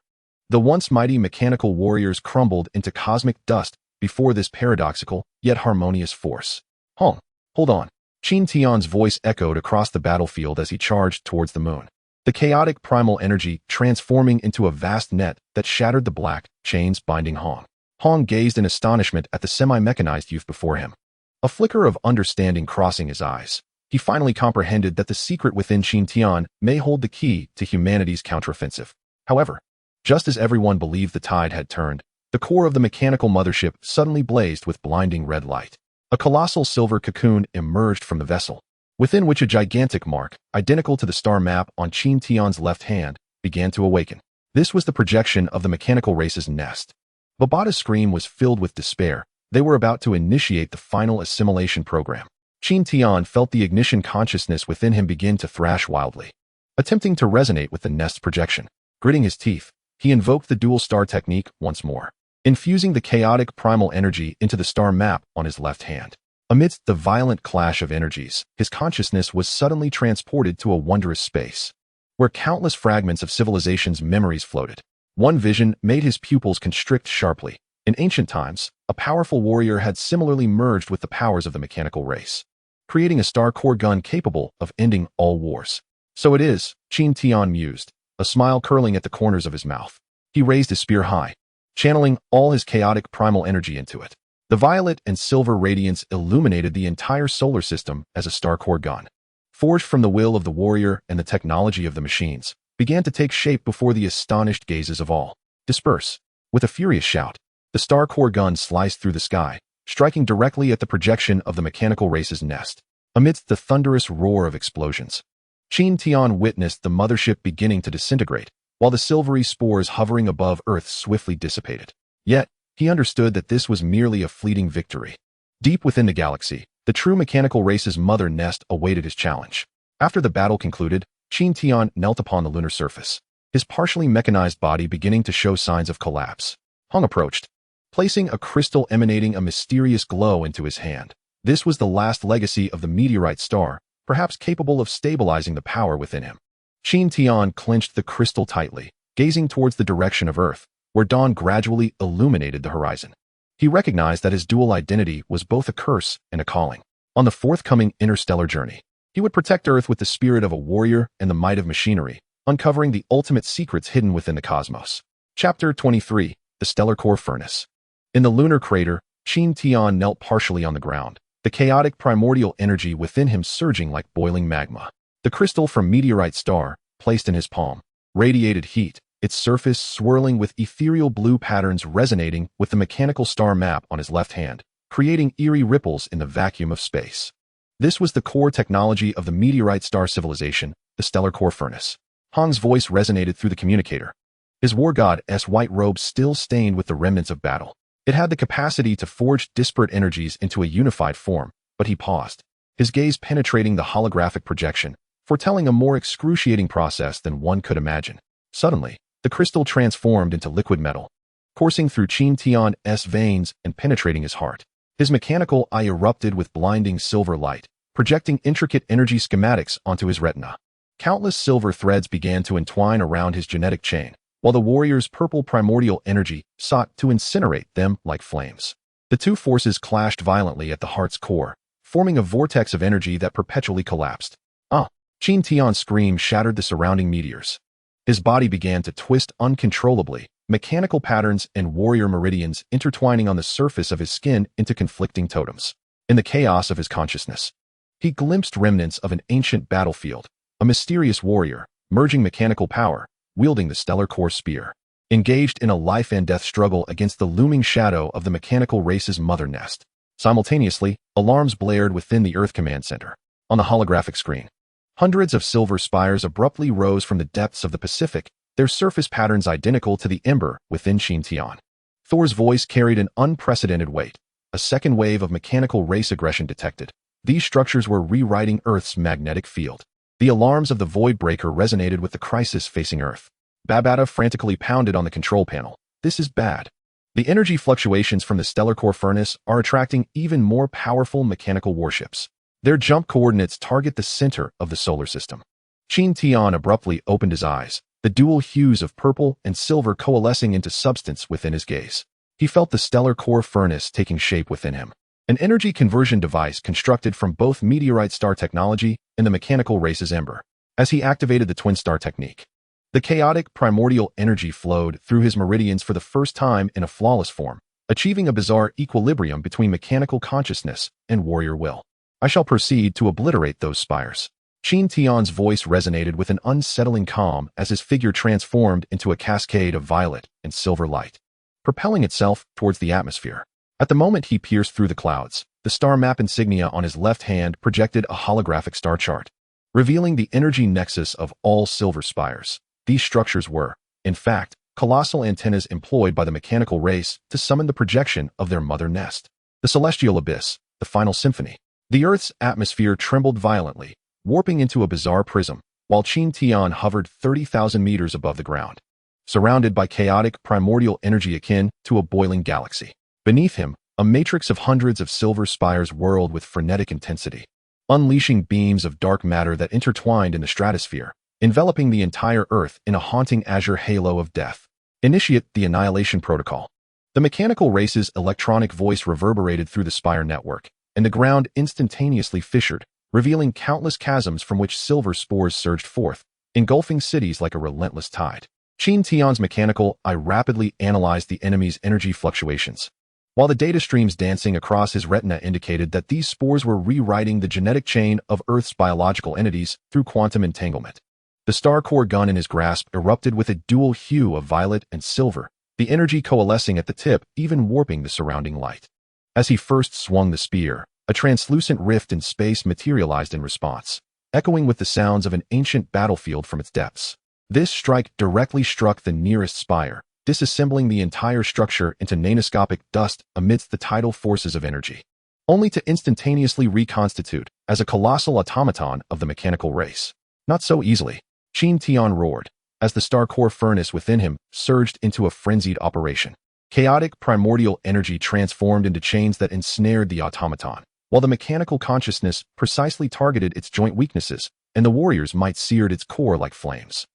The once mighty mechanical warriors crumbled into cosmic dust before this paradoxical yet harmonious force. Hong, hold on. Qin Tian's voice echoed across the battlefield as he charged towards the moon, the chaotic primal energy transforming into a vast net that shattered the black chains binding Hong. Hong gazed in astonishment at the semi-mechanized youth before him, a flicker of understanding crossing his eyes. He finally comprehended that the secret within Qin Tian may hold the key to humanity's counteroffensive. However, just as everyone believed the tide had turned, the core of the mechanical mothership suddenly blazed with blinding red light. A colossal silver cocoon emerged from the vessel, within which a gigantic mark, identical to the star map on Qin Tian's left hand, began to awaken. This was the projection of the mechanical race's nest. Babata's scream was filled with despair. They were about to initiate the final assimilation program. Qin Tian felt the ignition consciousness within him begin to thrash wildly, attempting to resonate with the nest's projection. Gritting his teeth, he invoked the dual star technique once more, infusing the chaotic primal energy into the star map on his left hand. Amidst the violent clash of energies, his consciousness was suddenly transported to a wondrous space, where countless fragments of civilization's memories floated. One vision made his pupils constrict sharply. In ancient times, a powerful warrior had similarly merged with the powers of the mechanical race, creating a star core gun capable of ending all wars. So it is, Qin Tian mused, a smile curling at the corners of his mouth. He raised his spear high, channeling all his chaotic primal energy into it. The violet and silver radiance illuminated the entire solar system as a star core gun, forged from the will of the warrior and the technology of the machines, began to take shape before the astonished gazes of all. Disperse. With a furious shout, the star core gun sliced through the sky, striking directly at the projection of the mechanical race's nest. Amidst the thunderous roar of explosions, Qin Tian witnessed the mothership beginning to disintegrate, while the silvery spores hovering above Earth swiftly dissipated. Yet, he understood that this was merely a fleeting victory. Deep within the galaxy, the true mechanical race's mother nest awaited his challenge. After the battle concluded, Qin Tian knelt upon the lunar surface, his partially mechanized body beginning to show signs of collapse. Hong approached, placing a crystal emanating a mysterious glow into his hand. This was the last legacy of the meteorite star, perhaps capable of stabilizing the power within him. Qin Tian clenched the crystal tightly, gazing towards the direction of Earth, where dawn gradually illuminated the horizon. He recognized that his dual identity was both a curse and a calling. On the forthcoming interstellar journey, he would protect Earth with the spirit of a warrior and the might of machinery, uncovering the ultimate secrets hidden within the cosmos. Chapter 23: The Stellar Core Furnace. In the lunar crater, Qin Tian knelt partially on the ground, the chaotic primordial energy within him surging like boiling magma. The crystal from meteorite star, placed in his palm, radiated heat, its surface swirling with ethereal blue patterns resonating with the mechanical star map on his left hand, creating eerie ripples in the vacuum of space. This was the core technology of the meteorite star civilization, the stellar core furnace. Hong's voice resonated through the communicator, his war god's white robe still stained with the remnants of battle. It had the capacity to forge disparate energies into a unified form, but he paused, his gaze penetrating the holographic projection, foretelling a more excruciating process than one could imagine. Suddenly, the crystal transformed into liquid metal, coursing through Qin Tian's veins and penetrating his heart. His mechanical eye erupted with blinding silver light, projecting intricate energy schematics onto his retina. Countless silver threads began to entwine around his genetic chain, while the warrior's purple primordial energy sought to incinerate them like flames. The two forces clashed violently at the heart's core, forming a vortex of energy that perpetually collapsed. Qin Tian's scream shattered the surrounding meteors. His body began to twist uncontrollably, mechanical patterns and warrior meridians intertwining on the surface of his skin into conflicting totems. In the chaos of his consciousness, he glimpsed remnants of an ancient battlefield, a mysterious warrior, merging mechanical power, wielding the stellar core spear, engaged in a life-and-death struggle against the looming shadow of the mechanical race's mother nest. Simultaneously, alarms blared within the Earth Command Center. On the holographic screen, hundreds of silver spires abruptly rose from the depths of the Pacific, their surface patterns identical to the ember within Qin Tian. Thor's voice carried an unprecedented weight. A second wave of mechanical race aggression detected. These structures were rewriting Earth's magnetic field. The alarms of the Void Breaker resonated with the crisis facing Earth. Babata frantically pounded on the control panel. This is bad. The energy fluctuations from the stellar core furnace are attracting even more powerful mechanical warships. Their jump coordinates target the center of the solar system. Qin Tian abruptly opened his eyes, the dual hues of purple and silver coalescing into substance within his gaze. He felt the stellar core furnace taking shape within him, an energy conversion device constructed from both meteorite star technology and the mechanical race's ember. As he activated the twin star technique, the chaotic primordial energy flowed through his meridians for the first time in a flawless form, achieving a bizarre equilibrium between mechanical consciousness and warrior will. I shall proceed to obliterate those spires. Qin Tian's voice resonated with an unsettling calm as his figure transformed into a cascade of violet and silver light, propelling itself towards the atmosphere. At the moment he pierced through the clouds, the star map insignia on his left hand projected a holographic star chart, revealing the energy nexus of all silver spires. These structures were, in fact, colossal antennas employed by the mechanical race to summon the projection of their mother nest. The celestial abyss, the final symphony. The Earth's atmosphere trembled violently, warping into a bizarre prism, while Qin Tian hovered 30,000 meters above the ground, surrounded by chaotic primordial energy akin to a boiling galaxy. Beneath him, a matrix of hundreds of silver spires whirled with frenetic intensity, unleashing beams of dark matter that intertwined in the stratosphere, enveloping the entire Earth in a haunting azure halo of death. Initiate the Annihilation Protocol. The mechanical race's electronic voice reverberated through the spire network, and the ground instantaneously fissured, revealing countless chasms from which silver spores surged forth, engulfing cities like a relentless tide. Qin Tian's mechanical eye rapidly analyzed the enemy's energy fluctuations, while the data streams dancing across his retina indicated that these spores were rewriting the genetic chain of Earth's biological entities through quantum entanglement. The star core gun in his grasp erupted with a dual hue of violet and silver, the energy coalescing at the tip, even warping the surrounding light. As he first swung the spear, a translucent rift in space materialized in response. echoing with the sounds of an ancient battlefield from its depths. This strike directly struck the nearest spire, disassembling the entire structure into nanoscopic dust amidst the tidal forces of energy, only to instantaneously reconstitute as a colossal automaton of the mechanical race. Not so easily. Qin Tian roared, as the star core furnace within him surged into a frenzied operation. Chaotic primordial energy transformed into chains that ensnared the automaton, while the mechanical consciousness precisely targeted its joint weaknesses, and the warrior's might seared its core like flames.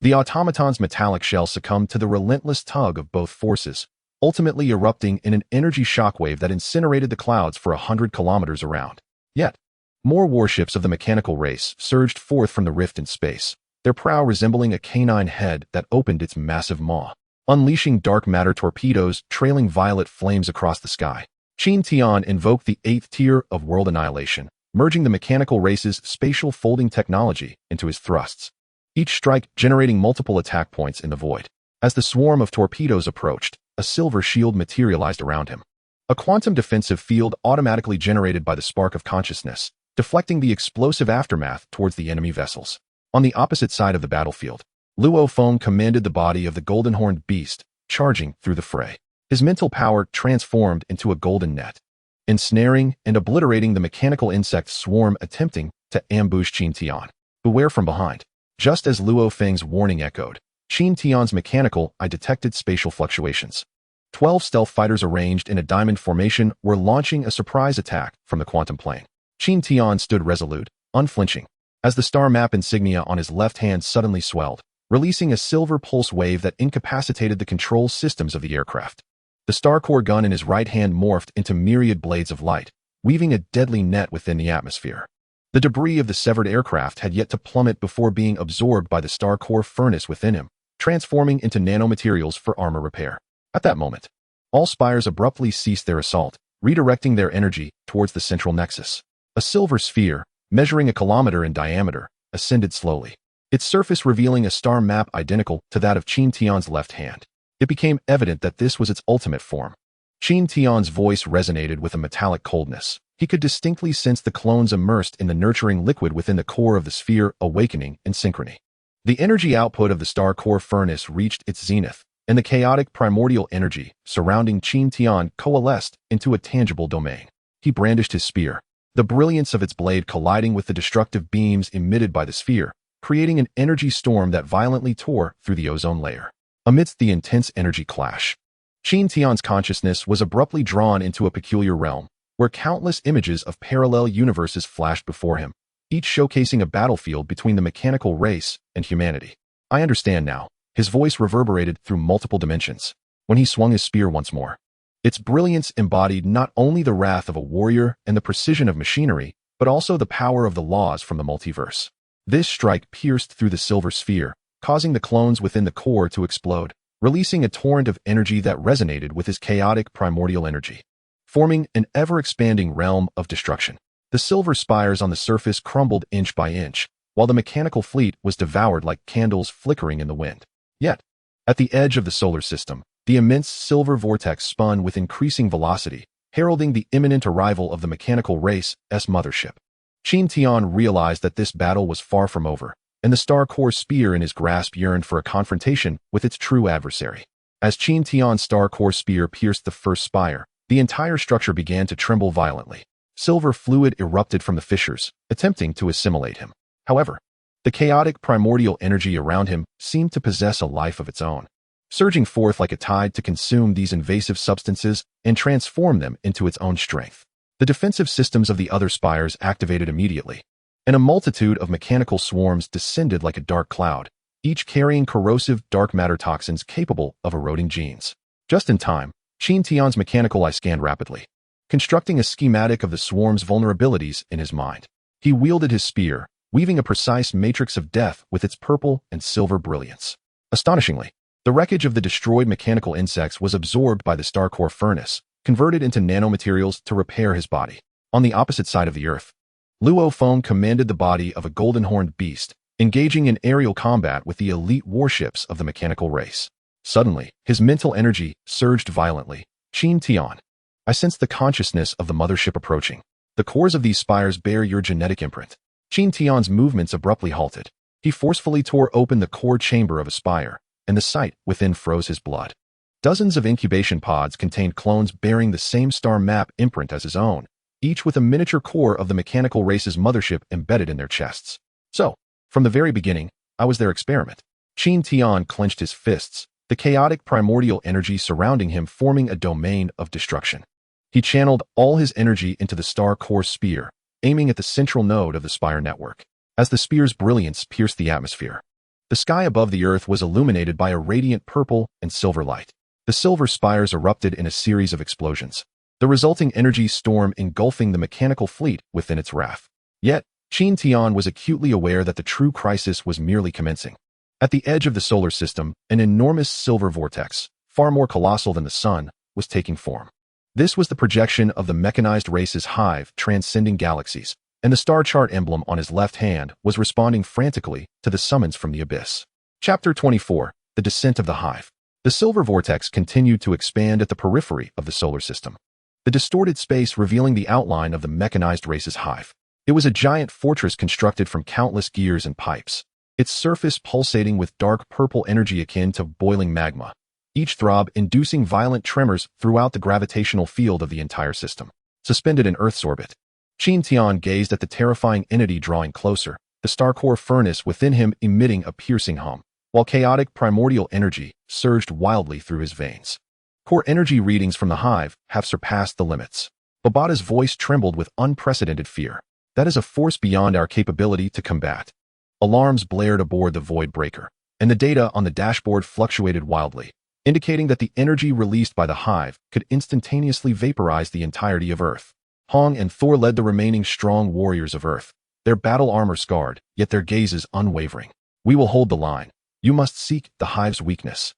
The automaton's metallic shell succumbed to the relentless tug of both forces, ultimately erupting in an energy shockwave that incinerated the clouds for 100 kilometers around. Yet, more warships of the mechanical race surged forth from the rift in space, their prow resembling a canine head that opened its massive maw, unleashing dark matter torpedoes trailing violet flames across the sky. Qin Tian invoked the 8th tier of world annihilation, merging the mechanical race's spatial folding technology into his thrusts, each strike generating multiple attack points in the void. As the swarm of torpedoes approached, a silver shield materialized around him, a quantum defensive field automatically generated by the spark of consciousness, deflecting the explosive aftermath towards the enemy vessels. On the opposite side of the battlefield, Luo Feng commanded the body of the golden-horned beast, charging through the fray. His mental power transformed into a golden net, ensnaring and obliterating the mechanical insect swarm attempting to ambush Qin Tian. Beware from behind. Just as Luo Feng's warning echoed, Qin Tian's mechanical eye detected spatial fluctuations. 12 stealth fighters arranged in a diamond formation were launching a surprise attack from the quantum plane. Qin Tian stood resolute, unflinching, as the star map insignia on his left hand suddenly swelled, releasing a silver pulse wave that incapacitated the control systems of the aircraft. The star core gun in his right hand morphed into myriad blades of light, weaving a deadly net within the atmosphere. The debris of the severed aircraft had yet to plummet before being absorbed by the star core furnace within him, transforming into nanomaterials for armor repair. At that moment, all spires abruptly ceased their assault, redirecting their energy towards the central nexus. A silver sphere, measuring a kilometer in diameter, ascended slowly, its surface revealing a star map identical to that of Qin Tian's left hand. It became evident that this was its ultimate form. Qin Tian's voice resonated with a metallic coldness. He could distinctly sense the clones immersed in the nurturing liquid within the core of the sphere awakening in synchrony. The energy output of the star core furnace reached its zenith, and the chaotic primordial energy surrounding Qin Tian coalesced into a tangible domain. He brandished his spear, the brilliance of its blade colliding with the destructive beams emitted by the sphere, creating an energy storm that violently tore through the ozone layer. Amidst the intense energy clash, Qin Tian's consciousness was abruptly drawn into a peculiar realm, where countless images of parallel universes flashed before him, each showcasing a battlefield between the mechanical race and humanity. I understand now. His voice reverberated through multiple dimensions when he swung his spear once more. Its brilliance embodied not only the wrath of a warrior and the precision of machinery, but also the power of the laws from the multiverse. This strike pierced through the silver sphere, causing the clones within the core to explode, releasing a torrent of energy that resonated with his chaotic primordial energy, forming an ever-expanding realm of destruction. The silver spires on the surface crumbled inch by inch, while the mechanical fleet was devoured like candles flickering in the wind. Yet, at the edge of the solar system, the immense silver vortex spun with increasing velocity, heralding the imminent arrival of the mechanical race's mothership. Qin Tian realized that this battle was far from over, and the star core spear in his grasp yearned for a confrontation with its true adversary. As Qin Tian's star core spear pierced the first spire, the entire structure began to tremble violently. Silver fluid erupted from the fissures, attempting to assimilate him. However, the chaotic primordial energy around him seemed to possess a life of its own, surging forth like a tide to consume these invasive substances and transform them into its own strength. The defensive systems of the other spires activated immediately, and a multitude of mechanical swarms descended like a dark cloud, each carrying corrosive dark matter toxins capable of eroding genes. Just in time, Qin Tian's mechanical eye scanned rapidly, constructing a schematic of the swarm's vulnerabilities in his mind. He wielded his spear, weaving a precise matrix of death with its purple and silver brilliance. Astonishingly, the wreckage of the destroyed mechanical insects was absorbed by the star core furnace, converted into nanomaterials to repair his body. On the opposite side of the earth, Luo Feng commanded the body of a golden-horned beast, engaging in aerial combat with the elite warships of the mechanical race. Suddenly, his mental energy surged violently. Qin Tian, I sense the consciousness of the mothership approaching. The cores of these spires bear your genetic imprint. Qin Tian's movements abruptly halted. He forcefully tore open the core chamber of a spire, and the sight within froze his blood. Dozens of incubation pods contained clones bearing the same star map imprint as his own, each with a miniature core of the mechanical race's mothership embedded in their chests. So, from the very beginning, I was their experiment. Qin Tian clenched his fists, the chaotic primordial energy surrounding him forming a domain of destruction. He channeled all his energy into the star core spear, aiming at the central node of the spire network. As the spear's brilliance pierced the atmosphere, the sky above the earth was illuminated by a radiant purple and silver light. The silver spires erupted in a series of explosions, the resulting energy storm engulfing the mechanical fleet within its wrath. Yet, Qin Tian was acutely aware that the true crisis was merely commencing. At the edge of the solar system, an enormous silver vortex, far more colossal than the sun, was taking form. This was the projection of the mechanized race's hive transcending galaxies, and the star chart emblem on his left hand was responding frantically to the summons from the abyss. Chapter 24, The Descent of the Hive. The silver vortex continued to expand at the periphery of the solar system, the distorted space revealing the outline of the mechanized race's hive. It was a giant fortress constructed from countless gears and pipes, its surface pulsating with dark purple energy akin to boiling magma, each throb inducing violent tremors throughout the gravitational field of the entire system. Suspended in Earth's orbit, Qin Tian gazed at the terrifying entity drawing closer, the star core furnace within him emitting a piercing hum, while chaotic primordial energy surged wildly through his veins. Core energy readings from the hive have surpassed the limits. Babata's voice trembled with unprecedented fear. That is a force beyond our capability to combat. Alarms blared aboard the Void Breaker, and the data on the dashboard fluctuated wildly, indicating that the energy released by the hive could instantaneously vaporize the entirety of Earth. Hong and Thor led the remaining strong warriors of Earth, their battle armor scarred, yet their gazes unwavering. We will hold the line. You must seek the hive's weakness.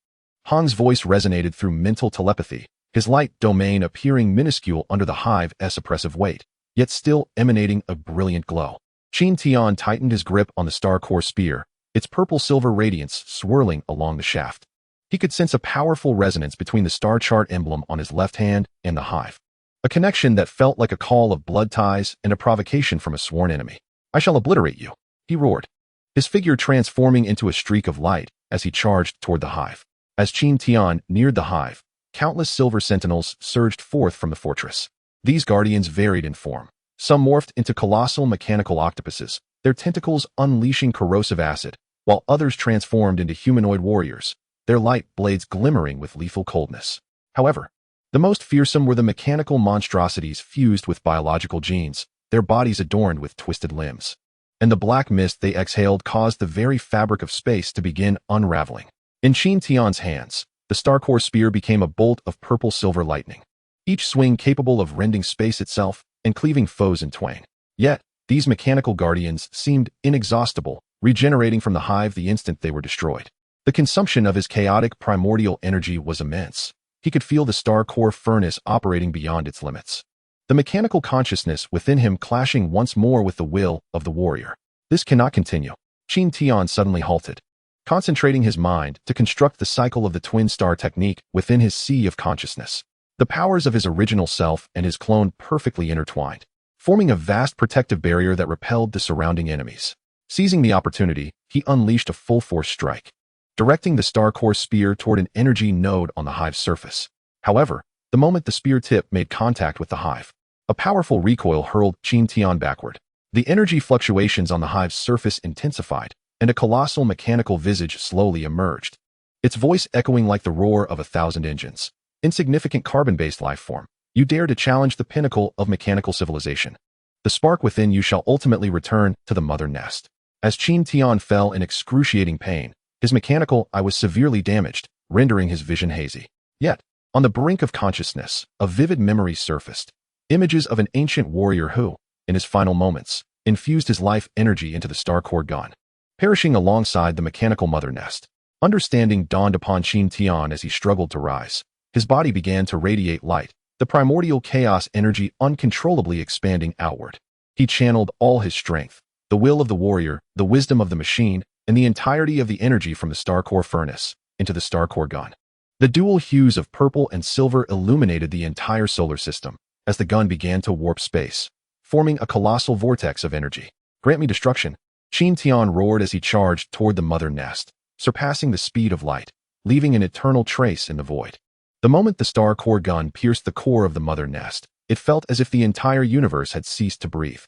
Hong's voice resonated through mental telepathy, his light domain appearing minuscule under the hive's oppressive weight, yet still emanating a brilliant glow. Qin Tian tightened his grip on the star core spear, its purple-silver radiance swirling along the shaft. He could sense a powerful resonance between the star chart emblem on his left hand and the hive, a connection that felt like a call of blood ties and a provocation from a sworn enemy. I shall obliterate you, he roared, his figure transforming into a streak of light as he charged toward the hive. As Qin Tian neared the hive, countless silver sentinels surged forth from the fortress. These guardians varied in form. Some morphed into colossal mechanical octopuses, their tentacles unleashing corrosive acid, while others transformed into humanoid warriors, their light blades glimmering with lethal coldness. However, the most fearsome were the mechanical monstrosities fused with biological genes, their bodies adorned with twisted limbs. And the black mist they exhaled caused the very fabric of space to begin unraveling. In Qin Tian's hands, the star core spear became a bolt of purple-silver lightning, each swing capable of rending space itself and cleaving foes in twain. Yet, these mechanical guardians seemed inexhaustible, regenerating from the hive the instant they were destroyed. The consumption of his chaotic primordial energy was immense. He could feel the star core furnace operating beyond its limits, the mechanical consciousness within him clashing once more with the will of the warrior. This cannot continue. Qin Tian suddenly halted, concentrating his mind to construct the cycle of the twin star technique within his sea of consciousness. The powers of his original self and his clone perfectly intertwined, forming a vast protective barrier that repelled the surrounding enemies. Seizing the opportunity, he unleashed a full-force strike, directing the star core spear toward an energy node on the hive's surface. However, the moment the spear tip made contact with the hive, a powerful recoil hurled Qin Tian backward. The energy fluctuations on the hive's surface intensified, and a colossal mechanical visage slowly emerged, its voice echoing like the roar of 1,000 engines. Insignificant carbon-based life form, you dare to challenge the pinnacle of mechanical civilization. The spark within you shall ultimately return to the mother nest. As Qin Tian fell in excruciating pain, his mechanical eye was severely damaged, rendering his vision hazy. Yet, on the brink of consciousness, a vivid memory surfaced. Images of an ancient warrior who, in his final moments, infused his life energy into the star core gun, perishing alongside the mechanical mother nest. Understanding dawned upon Qin Tian as he struggled to rise. His body began to radiate light, the primordial chaos energy uncontrollably expanding outward. He channeled all his strength, the will of the warrior, the wisdom of the machine, and the entirety of the energy from the star core furnace into the star core gun. The dual hues of purple and silver illuminated the entire solar system as the gun began to warp space, forming a colossal vortex of energy. Grant me destruction. Qin Tian roared as he charged toward the mother nest, surpassing the speed of light, leaving an eternal trace in the void. The moment the star core gun pierced the core of the mother nest, it felt as if the entire universe had ceased to breathe.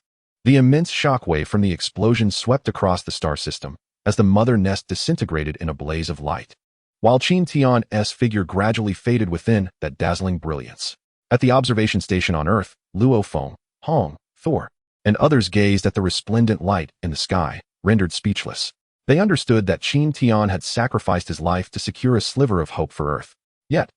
The immense shockwave from the explosion swept across the star system as the mother nest disintegrated in a blaze of light, while Qin Tian's figure gradually faded within that dazzling brilliance. At the observation station on Earth, Luo Feng, Hong, Thor, and others gazed at the resplendent light in the sky, rendered speechless. They understood that Qin Tian had sacrificed his life to secure a sliver of hope for Earth. Yet,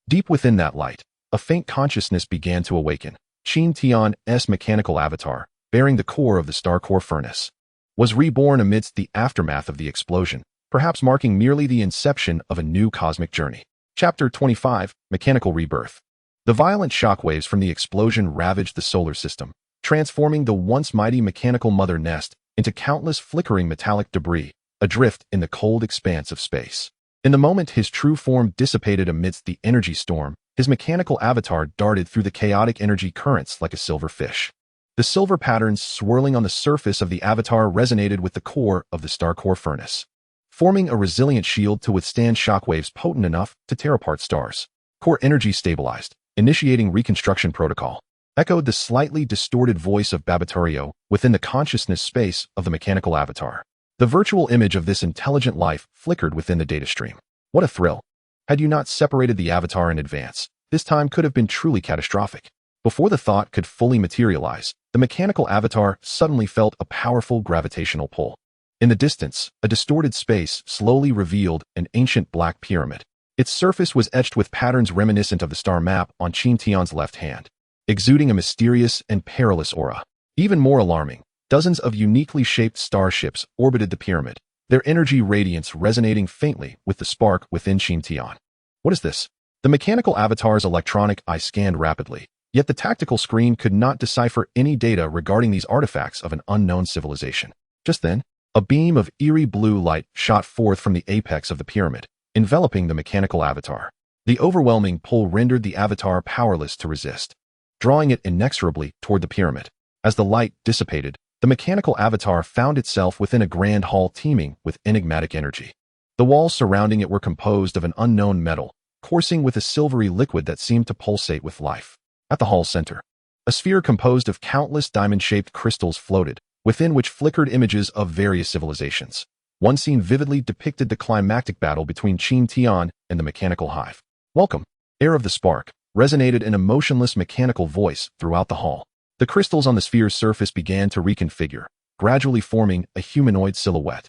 deep within that light, a faint consciousness began to awaken. Qin Tian's mechanical avatar, bearing the core of the star core furnace, was reborn amidst the aftermath of the explosion, perhaps marking merely the inception of a new cosmic journey. Chapter 25, Mechanical Rebirth. The violent shockwaves from the explosion ravaged the solar system, transforming the once mighty mechanical mother nest into countless flickering metallic debris, adrift in the cold expanse of space. In the moment his true form dissipated amidst the energy storm, his mechanical avatar darted through the chaotic energy currents like a silver fish. The silver patterns swirling on the surface of the avatar resonated with the core of the star core furnace, forming a resilient shield to withstand shockwaves potent enough to tear apart stars. Core energy stabilized, initiating reconstruction protocol, echoed the slightly distorted voice of Babatorio within the consciousness space of the mechanical avatar. The virtual image of this intelligent life flickered within the data stream. What a thrill! Had you not separated the avatar in advance, this time could have been truly catastrophic. Before the thought could fully materialize, the mechanical avatar suddenly felt a powerful gravitational pull. In the distance, a distorted space slowly revealed an ancient black pyramid. Its surface was etched with patterns reminiscent of the star map on Qin Tian's left hand, exuding a mysterious and perilous aura. Even more alarming, dozens of uniquely shaped starships orbited the pyramid, their energy radiance resonating faintly with the spark within Qin Tian. What is this? The mechanical avatar's electronic eye scanned rapidly, yet the tactical screen could not decipher any data regarding these artifacts of an unknown civilization. Just then, a beam of eerie blue light shot forth from the apex of the pyramid, enveloping the mechanical avatar. The overwhelming pull rendered the avatar powerless to resist, drawing it inexorably toward the pyramid. As the light dissipated, the mechanical avatar found itself within a grand hall teeming with enigmatic energy. The walls surrounding it were composed of an unknown metal, coursing with a silvery liquid that seemed to pulsate with life. At the hall's center, a sphere composed of countless diamond-shaped crystals floated, within which flickered images of various civilizations. One scene vividly depicted the climactic battle between Qin Tian and the mechanical hive. "Welcome, heir of the spark," resonated an emotionless mechanical voice throughout the hall. The crystals on the sphere's surface began to reconfigure, gradually forming a humanoid silhouette.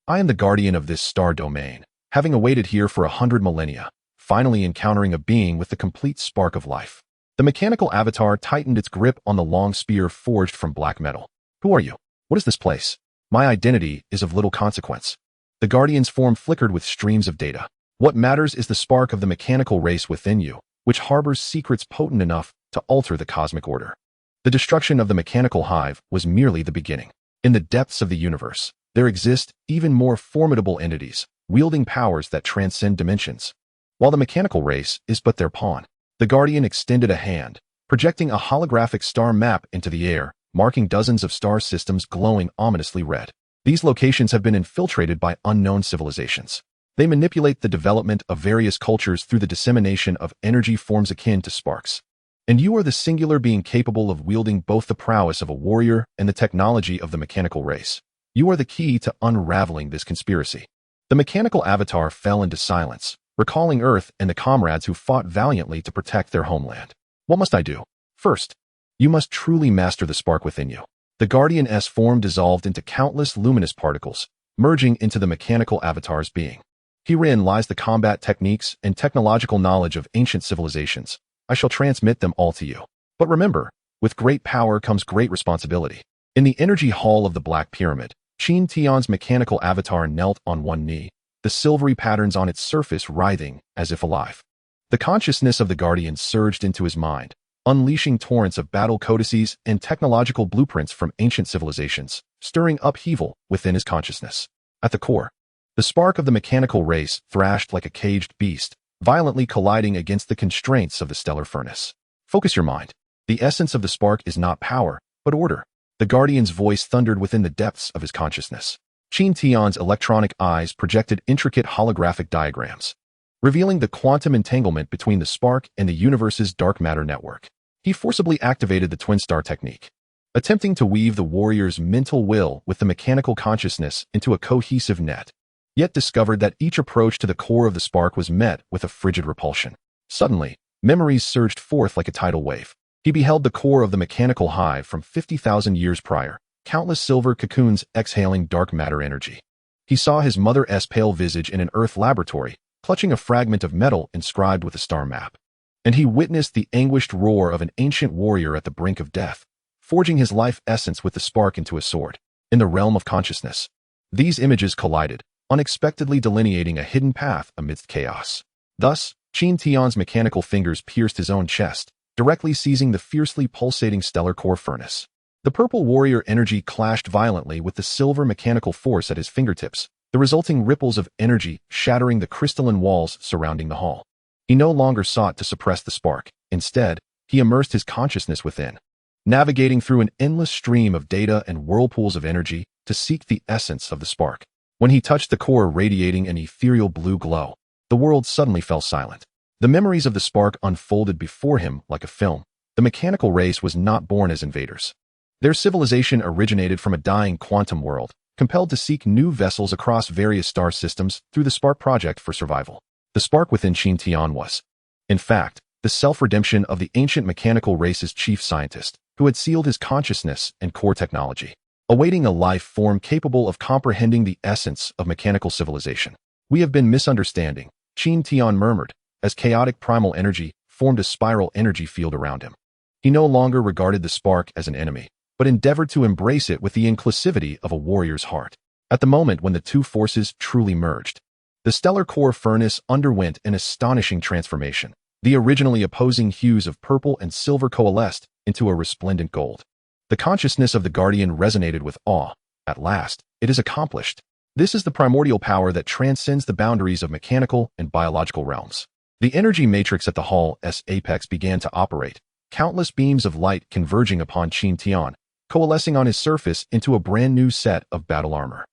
"I am the guardian of this star domain, having awaited here for 100 millennia, finally encountering a being with the complete spark of life." The mechanical avatar tightened its grip on the long spear forged from black metal. "Who are you? What is this place? My identity is of little consequence." The guardian's form flickered with streams of data. "What matters is the spark of the mechanical race within you, which harbors secrets potent enough to alter the cosmic order." The destruction of the mechanical hive was merely the beginning. In the depths of the universe, there exist even more formidable entities, wielding powers that transcend dimensions. While the mechanical race is but their pawn, the guardian extended a hand, projecting a holographic star map into the air, marking dozens of star systems glowing ominously red. These locations have been infiltrated by unknown civilizations. They manipulate the development of various cultures through the dissemination of energy forms akin to sparks. And you are the singular being capable of wielding both the prowess of a warrior and the technology of the mechanical race. You are the key to unraveling this conspiracy. The mechanical avatar fell into silence, recalling Earth and the comrades who fought valiantly to protect their homeland. "What must I do?" "First, you must truly master the spark within you." The Guardian's form dissolved into countless luminous particles, merging into the mechanical avatar's being. "Herein lies the combat techniques and technological knowledge of ancient civilizations. I shall transmit them all to you. But remember, with great power comes great responsibility." In the energy hall of the Black Pyramid, Qin Tian's mechanical avatar knelt on one knee, the silvery patterns on its surface writhing as if alive. The consciousness of the Guardian surged into his mind, unleashing torrents of battle codices and technological blueprints from ancient civilizations, stirring upheaval within his consciousness. At the core, the spark of the mechanical race thrashed like a caged beast, violently colliding against the constraints of the stellar furnace. Focus your mind. The essence of the spark is not power, but order. The Guardian's voice thundered within the depths of his consciousness. Qin Tian's electronic eyes projected intricate holographic diagrams, revealing the quantum entanglement between the spark and the universe's dark matter network. He forcibly activated the twin star technique, attempting to weave the warrior's mental will with the mechanical consciousness into a cohesive net, yet discovered that each approach to the core of the spark was met with a frigid repulsion. Suddenly, memories surged forth like a tidal wave. He beheld the core of the mechanical hive from 50,000 years prior, countless silver cocoons exhaling dark matter energy. He saw his mother's pale visage in an Earth laboratory, clutching a fragment of metal inscribed with a star map. And he witnessed the anguished roar of an ancient warrior at the brink of death, forging his life essence with the spark into a sword. In the realm of consciousness, these images collided, unexpectedly delineating a hidden path amidst chaos. Thus, Qin Tian's mechanical fingers pierced his own chest, directly seizing the fiercely pulsating stellar core furnace. The purple warrior energy clashed violently with the silver mechanical force at his fingertips, the resulting ripples of energy shattering the crystalline walls surrounding the hall. He no longer sought to suppress the spark. Instead, he immersed his consciousness within, navigating through an endless stream of data and whirlpools of energy to seek the essence of the spark. When he touched the core radiating an ethereal blue glow, the world suddenly fell silent. The memories of the spark unfolded before him like a film. The mechanical race was not born as invaders. Their civilization originated from a dying quantum world, compelled to seek new vessels across various star systems through the Spark Project for survival. The spark within Qin Tian was, in fact, the self-redemption of the ancient mechanical race's chief scientist, who had sealed his consciousness and core technology, awaiting a life form capable of comprehending the essence of mechanical civilization. "We have been misunderstanding," Qin Tian murmured, as chaotic primal energy formed a spiral energy field around him. He no longer regarded the spark as an enemy, but endeavored to embrace it with the inclusivity of a warrior's heart. At the moment when the two forces truly merged, the stellar core furnace underwent an astonishing transformation. The originally opposing hues of purple and silver coalesced into a resplendent gold. The consciousness of the Guardian resonated with awe. At last, it is accomplished. This is the primordial power that transcends the boundaries of mechanical and biological realms. The energy matrix at the hall's apex began to operate, countless beams of light converging upon Qin Tian, coalescing on his surface into a brand new set of battle armor.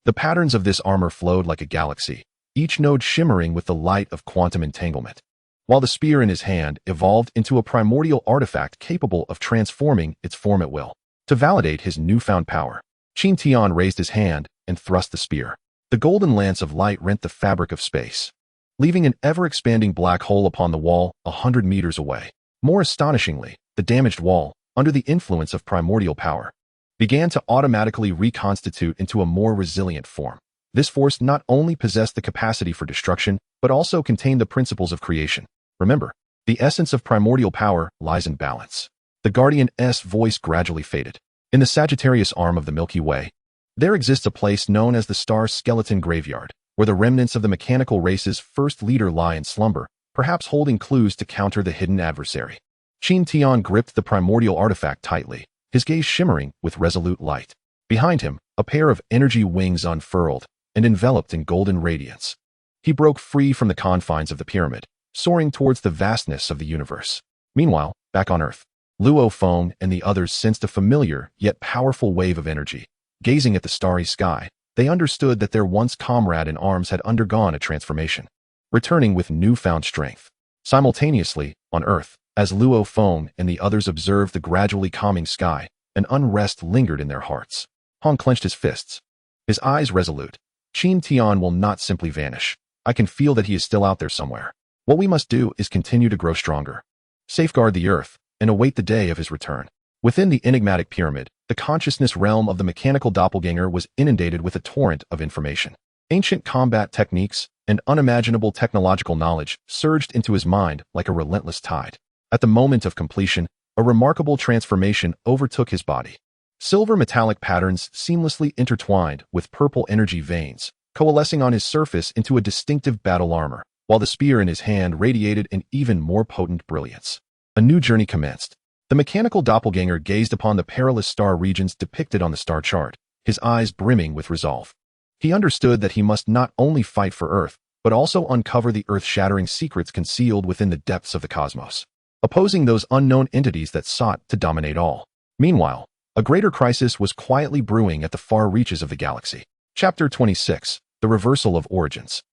The patterns of this armor flowed like a galaxy, each node shimmering with the light of quantum entanglement, while the spear in his hand evolved into a primordial artifact capable of transforming its form at will. To validate his newfound power, Qin Tian raised his hand and thrust the spear. The golden lance of light rent the fabric of space, leaving an ever-expanding black hole upon the wall 100 meters away. More astonishingly, the damaged wall, under the influence of primordial power, began to automatically reconstitute into a more resilient form. This force not only possessed the capacity for destruction, but also contained the principles of creation. Remember, the essence of primordial power lies in balance. The Guardian's voice gradually faded. In the Sagittarius arm of the Milky Way, there exists a place known as the Star Skeleton Graveyard, where the remnants of the mechanical race's first leader lie in slumber, perhaps holding clues to counter the hidden adversary. Qin Tian gripped the primordial artifact tightly, his gaze shimmering with resolute light. Behind him, a pair of energy wings unfurled and enveloped in golden radiance. He broke free from the confines of the pyramid, soaring towards the vastness of the universe. Meanwhile, back on Earth, Luo Feng and the others sensed a familiar yet powerful wave of energy. Gazing at the starry sky, they understood that their once comrade in arms had undergone a transformation, returning with newfound strength. Simultaneously, on Earth, as Luo Feng and the others observed the gradually calming sky, an unrest lingered in their hearts. Han clenched his fists, his eyes resolute. Qin Tian will not simply vanish. I can feel that he is still out there somewhere. What we must do is continue to grow stronger, safeguard the Earth, and await the day of his return. Within the enigmatic pyramid, the consciousness realm of the mechanical doppelganger was inundated with a torrent of information. Ancient combat techniques and unimaginable technological knowledge surged into his mind like a relentless tide. At the moment of completion, a remarkable transformation overtook his body. Silver metallic patterns seamlessly intertwined with purple energy veins, coalescing on his surface into a distinctive battle armor, while the spear in his hand radiated an even more potent brilliance. A new journey commenced. The mechanical doppelganger gazed upon the perilous star regions depicted on the star chart, his eyes brimming with resolve. He understood that he must not only fight for Earth, but also uncover the earth-shattering secrets concealed within the depths of the cosmos, opposing those unknown entities that sought to dominate all. Meanwhile, A greater crisis was quietly brewing at the far reaches of the galaxy. Chapter 26. The Reversal of Origins.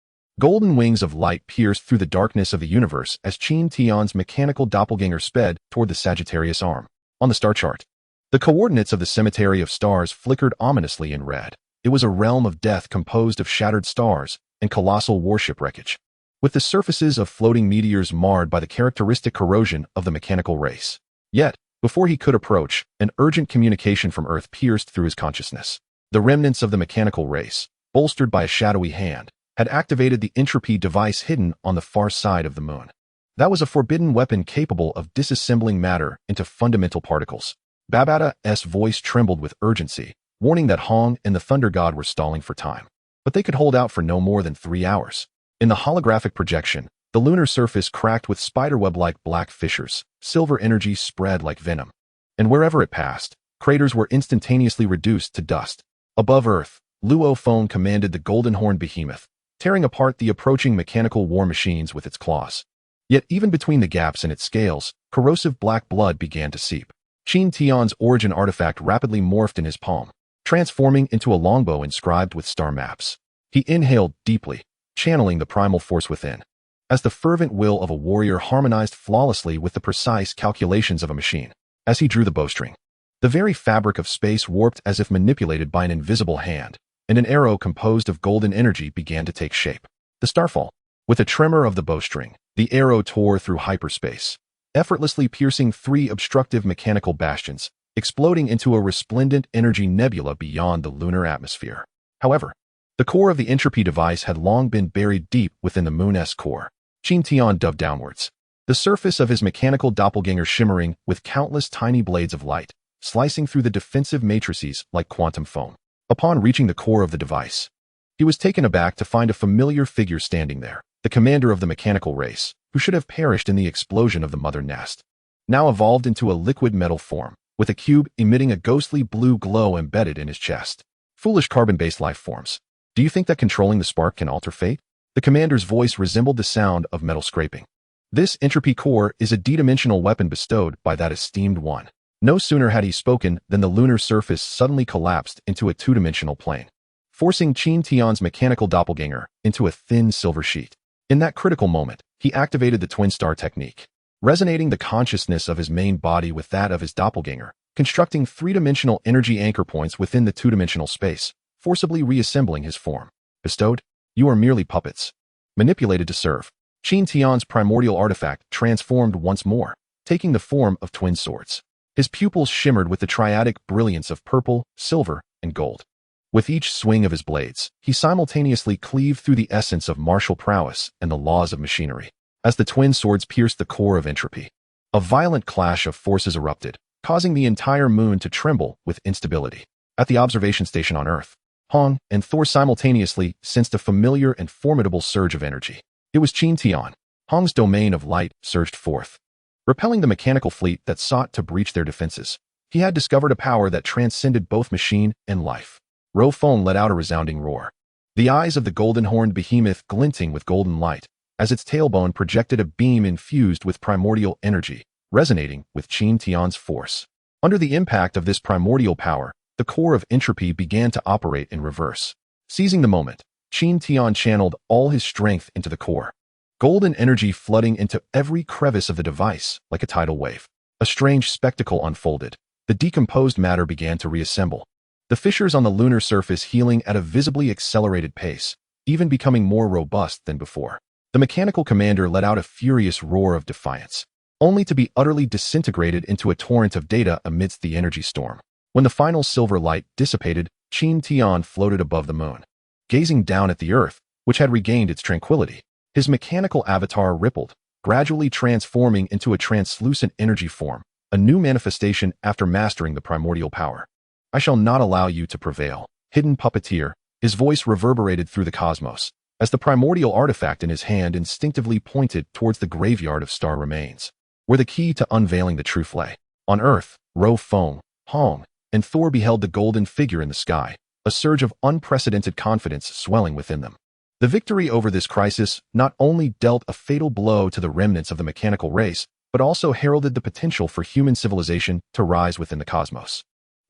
Golden wings of light pierced through the darkness of the universe as Qin Tian's mechanical doppelganger sped toward the Sagittarius arm. On the star chart, the coordinates of the cemetery of stars flickered ominously in red. It was a realm of death composed of shattered stars and colossal warship wreckage, with the surfaces of floating meteors marred by the characteristic corrosion of the mechanical race. Yet, before he could approach, an urgent communication from Earth pierced through his consciousness. The remnants of the mechanical race, bolstered by a shadowy hand, had activated the entropy device hidden on the far side of the moon. That was a forbidden weapon capable of disassembling matter into fundamental particles. Babada's voice trembled with urgency, warning that Hong and the Thunder God were stalling for time. But they could hold out for no more than 3 hours. In the holographic projection, the lunar surface cracked with spiderweb-like black fissures, silver energy spread like venom. And wherever it passed, craters were instantaneously reduced to dust. Above Earth, Luo Feng commanded the golden-horned behemoth, tearing apart the approaching mechanical war machines with its claws. Yet even between the gaps in its scales, corrosive black blood began to seep. Qin Tian's origin artifact rapidly morphed in his palm, transforming into a longbow inscribed with star maps. He inhaled deeply, channeling the primal force within, as the fervent will of a warrior harmonized flawlessly with the precise calculations of a machine. As he drew the bowstring, the very fabric of space warped as if manipulated by an invisible hand, and an arrow composed of golden energy began to take shape. The starfall. With a tremor of the bowstring, the arrow tore through hyperspace, effortlessly piercing 3 obstructive mechanical bastions, exploding into a resplendent energy nebula beyond the lunar atmosphere. However, the core of the entropy device had long been buried deep within the moon's core. Qin Tian dove downwards, the surface of his mechanical doppelganger shimmering with countless tiny blades of light, slicing through the defensive matrices like quantum foam. Upon reaching the core of the device, he was taken aback to find a familiar figure standing there, the commander of the mechanical race, who should have perished in the explosion of the mother nest, now evolved into a liquid metal form, with a cube emitting a ghostly blue glow embedded in his chest. Foolish carbon-based life forms. Do you think that controlling the spark can alter fate? The commander's voice resembled the sound of metal scraping. This entropy core is a D-dimensional weapon bestowed by that esteemed one. No sooner had he spoken than the lunar surface suddenly collapsed into a 2-dimensional plane, forcing Qin Tian's mechanical doppelganger into a thin silver sheet. In that critical moment, he activated the twin star technique, resonating the consciousness of his main body with that of his doppelganger, constructing 3-dimensional energy anchor points within the 2-dimensional space, forcibly reassembling his form. Bestowed? You are merely puppets. Manipulated to serve. Qin Tian's primordial artifact transformed once more, taking the form of twin swords. His pupils shimmered with the triadic brilliance of purple, silver, and gold. With each swing of his blades, he simultaneously cleaved through the essence of martial prowess and the laws of machinery. As the twin swords pierced the core of entropy, a violent clash of forces erupted, causing the entire moon to tremble with instability. At the observation station on Earth, Hong and Thor simultaneously sensed a familiar and formidable surge of energy. It was Qin Tian. Hong's domain of light surged forth, repelling the mechanical fleet that sought to breach their defenses. He had discovered a power that transcended both machine and life. Ro Feng let out a resounding roar, the eyes of the golden-horned behemoth glinting with golden light, as its tailbone projected a beam infused with primordial energy, resonating with Qin Tian's force. Under the impact of this primordial power, the core of entropy began to operate in reverse. Seizing the moment, Qin Tian channeled all his strength into the core, golden energy flooding into every crevice of the device like a tidal wave. A strange spectacle unfolded. The decomposed matter began to reassemble, the fissures on the lunar surface healing at a visibly accelerated pace, even becoming more robust than before. The mechanical commander let out a furious roar of defiance, only to be utterly disintegrated into a torrent of data amidst the energy storm. When the final silver light dissipated, Qin Tian floated above the moon, gazing down at the Earth, which had regained its tranquility. His mechanical avatar rippled, gradually transforming into a translucent energy form, a new manifestation after mastering the primordial power. I shall not allow you to prevail, hidden puppeteer. His voice reverberated through the cosmos, as the primordial artifact in his hand instinctively pointed towards the graveyard of star remains, where the key to unveiling the truth lay. On Earth, Ro Feng, Hong, and Thor beheld the golden figure in the sky, a surge of unprecedented confidence swelling within them. The victory over this crisis not only dealt a fatal blow to the remnants of the mechanical race, but also heralded the potential for human civilization to rise within the cosmos.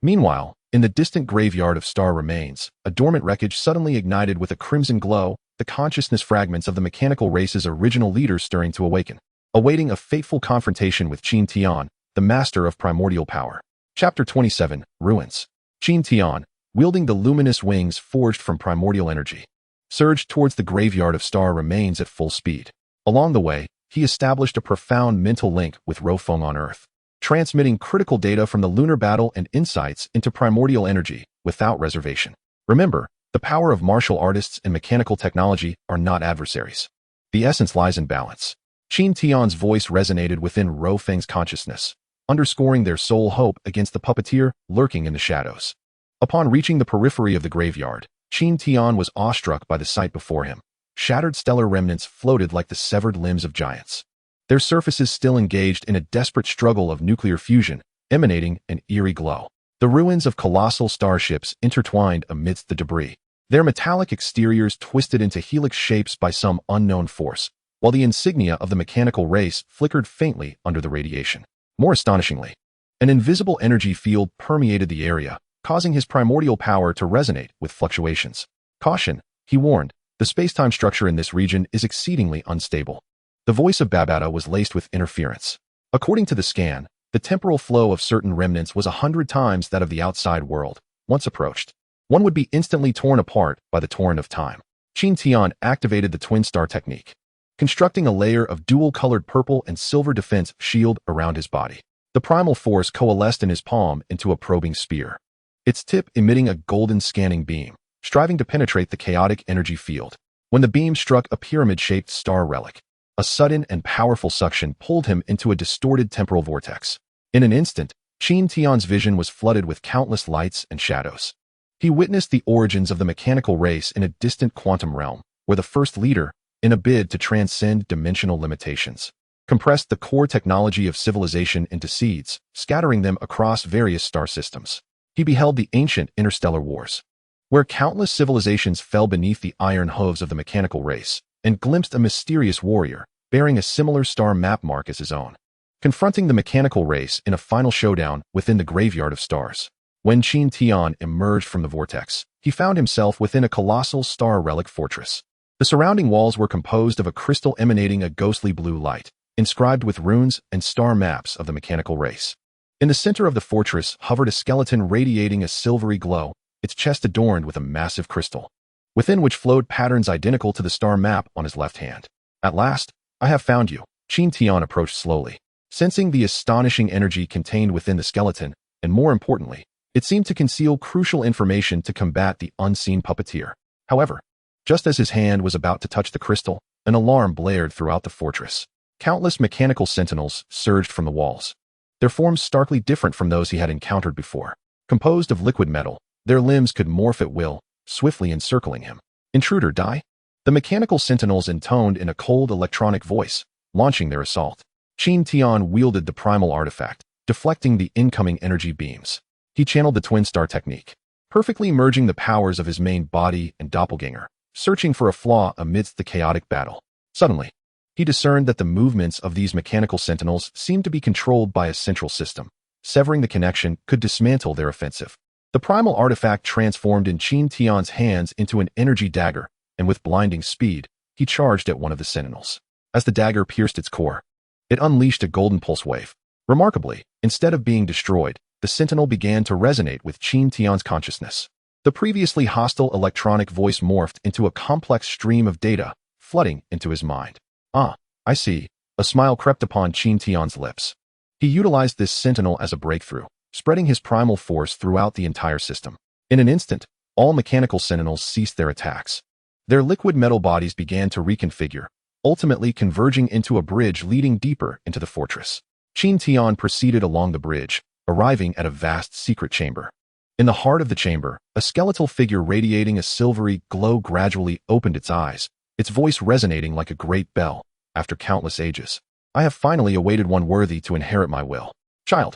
Meanwhile, in the distant graveyard of star remains, a dormant wreckage suddenly ignited with a crimson glow, the consciousness fragments of the mechanical race's original leaders stirring to awaken, awaiting a fateful confrontation with Qin Tian, the master of primordial power. Chapter 27, Ruins. Qin Tian, wielding the luminous wings forged from primordial energy, surged towards the graveyard of star remains at full speed. Along the way, he established a profound mental link with Rofeng on Earth, transmitting critical data from the lunar battle and insights into primordial energy without reservation. Remember, the power of martial artists and mechanical technology are not adversaries. The essence lies in balance. Qin Tian's voice resonated within Rofeng's consciousness, underscoring their sole hope against the puppeteer lurking in the shadows. Upon reaching the periphery of the graveyard, Qin Tian was awestruck by the sight before him. Shattered stellar remnants floated like the severed limbs of giants, their surfaces still engaged in a desperate struggle of nuclear fusion, emanating an eerie glow. The ruins of colossal starships intertwined amidst the debris, their metallic exteriors twisted into helix shapes by some unknown force, while the insignia of the mechanical race flickered faintly under the radiation. More astonishingly, an invisible energy field permeated the area, causing his primordial power to resonate with fluctuations. Caution, he warned, the space-time structure in this region is exceedingly unstable. The voice of Babata was laced with interference. According to the scan, the temporal flow of certain remnants was 100 times that of the outside world. Once approached, one would be instantly torn apart by the torrent of time. Qin Tian activated the twin star technique, constructing a layer of dual-colored purple and silver defense shield around his body. The primal force coalesced in his palm into a probing spear, its tip emitting a golden scanning beam, striving to penetrate the chaotic energy field. When the beam struck a pyramid-shaped star relic, a sudden and powerful suction pulled him into a distorted temporal vortex. In an instant, Qin Tian's vision was flooded with countless lights and shadows. He witnessed the origins of the mechanical race in a distant quantum realm, where the first leader, in a bid to transcend dimensional limitations, compressed the core technology of civilization into seeds, scattering them across various star systems. He beheld the ancient interstellar wars, where countless civilizations fell beneath the iron hooves of the mechanical race, and glimpsed a mysterious warrior, bearing a similar star map mark as his own, confronting the mechanical race in a final showdown within the graveyard of stars. When Qin Tian emerged from the vortex, he found himself within a colossal star relic fortress. The surrounding walls were composed of a crystal emanating a ghostly blue light, inscribed with runes and star maps of the mechanical race. In the center of the fortress hovered a skeleton radiating a silvery glow, its chest adorned with a massive crystal, within which flowed patterns identical to the star map on his left hand. At last, I have found you. Qin Tian approached slowly, sensing the astonishing energy contained within the skeleton, and more importantly, it seemed to conceal crucial information to combat the unseen puppeteer. However, just as his hand was about to touch the crystal, an alarm blared throughout the fortress. Countless mechanical sentinels surged from the walls, their forms starkly different from those he had encountered before. Composed of liquid metal, their limbs could morph at will, swiftly encircling him. Intruder, die! The mechanical sentinels intoned in a cold electronic voice, launching their assault. Qin Tian wielded the primal artifact, deflecting the incoming energy beams. He channeled the twin star technique, perfectly merging the powers of his main body and doppelganger, searching for a flaw amidst the chaotic battle. Suddenly, he discerned that the movements of these mechanical sentinels seemed to be controlled by a central system. Severing the connection could dismantle their offensive. The primal artifact transformed in Qin Tian's hands into an energy dagger, and with blinding speed, he charged at one of the sentinels. As the dagger pierced its core, it unleashed a golden pulse wave. Remarkably, instead of being destroyed, the sentinel began to resonate with Qin Tian's consciousness. The previously hostile electronic voice morphed into a complex stream of data, flooding into his mind. Ah, I see. A smile crept upon Qin Tian's lips. He utilized this sentinel as a breakthrough, spreading his primal force throughout the entire system. In an instant, all mechanical sentinels ceased their attacks. Their liquid metal bodies began to reconfigure, ultimately converging into a bridge leading deeper into the fortress. Qin Tian proceeded along the bridge, arriving at a vast secret chamber. In the heart of the chamber, a skeletal figure radiating a silvery glow gradually opened its eyes, its voice resonating like a great bell. After countless ages, I have finally awaited one worthy to inherit my will. Child,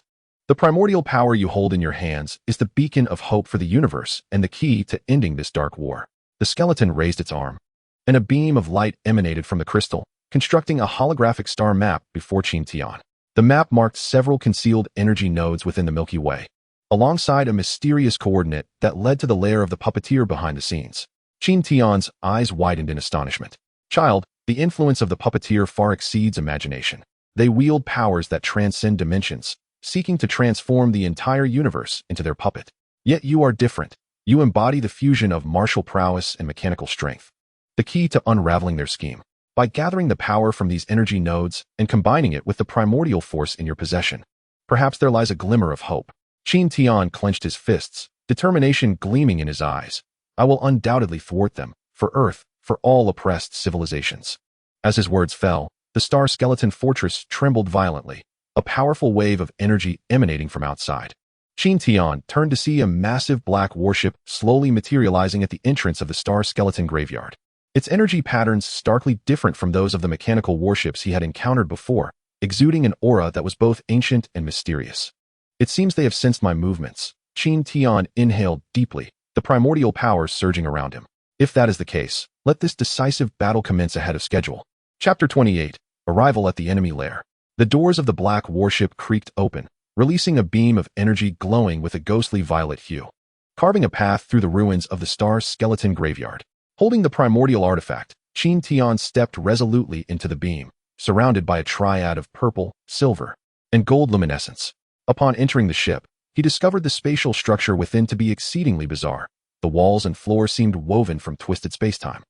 the primordial power you hold in your hands is the beacon of hope for the universe and the key to ending this dark war. The skeleton raised its arm, and a beam of light emanated from the crystal, constructing a holographic star map before Qin Tian. The map marked several concealed energy nodes within the Milky Way, alongside a mysterious coordinate that led to the lair of the puppeteer behind the scenes. Qin Tian's eyes widened in astonishment. Child, the influence of the puppeteer far exceeds imagination. They wield powers that transcend dimensions, seeking to transform the entire universe into their puppet. Yet you are different. You embody the fusion of martial prowess and mechanical strength. The key to unraveling their scheme. By gathering the power from these energy nodes and combining it with the primordial force in your possession. Perhaps there lies a glimmer of hope. Qin Tian clenched his fists, determination gleaming in his eyes. I will undoubtedly thwart them, for Earth, for all oppressed civilizations. As his words fell, the star skeleton fortress trembled violently, a powerful wave of energy emanating from outside. Qin Tian turned to see a massive black warship slowly materializing at the entrance of the star skeleton graveyard. Its energy patterns starkly different from those of the mechanical warships he had encountered before, exuding an aura that was both ancient and mysterious. It seems they have sensed my movements. Qin Tian inhaled deeply, the primordial powers surging around him. If that is the case, let this decisive battle commence ahead of schedule. Chapter 28. Arrival at the enemy lair. The doors of the black warship creaked open, releasing a beam of energy glowing with a ghostly violet hue, carving a path through the ruins of the star skeleton graveyard. Holding the primordial artifact, Qin Tian stepped resolutely into the beam, surrounded by a triad of purple, silver, and gold luminescence. Upon entering the ship, he discovered the spatial structure within to be exceedingly bizarre. The walls and floor seemed woven from twisted spacetime,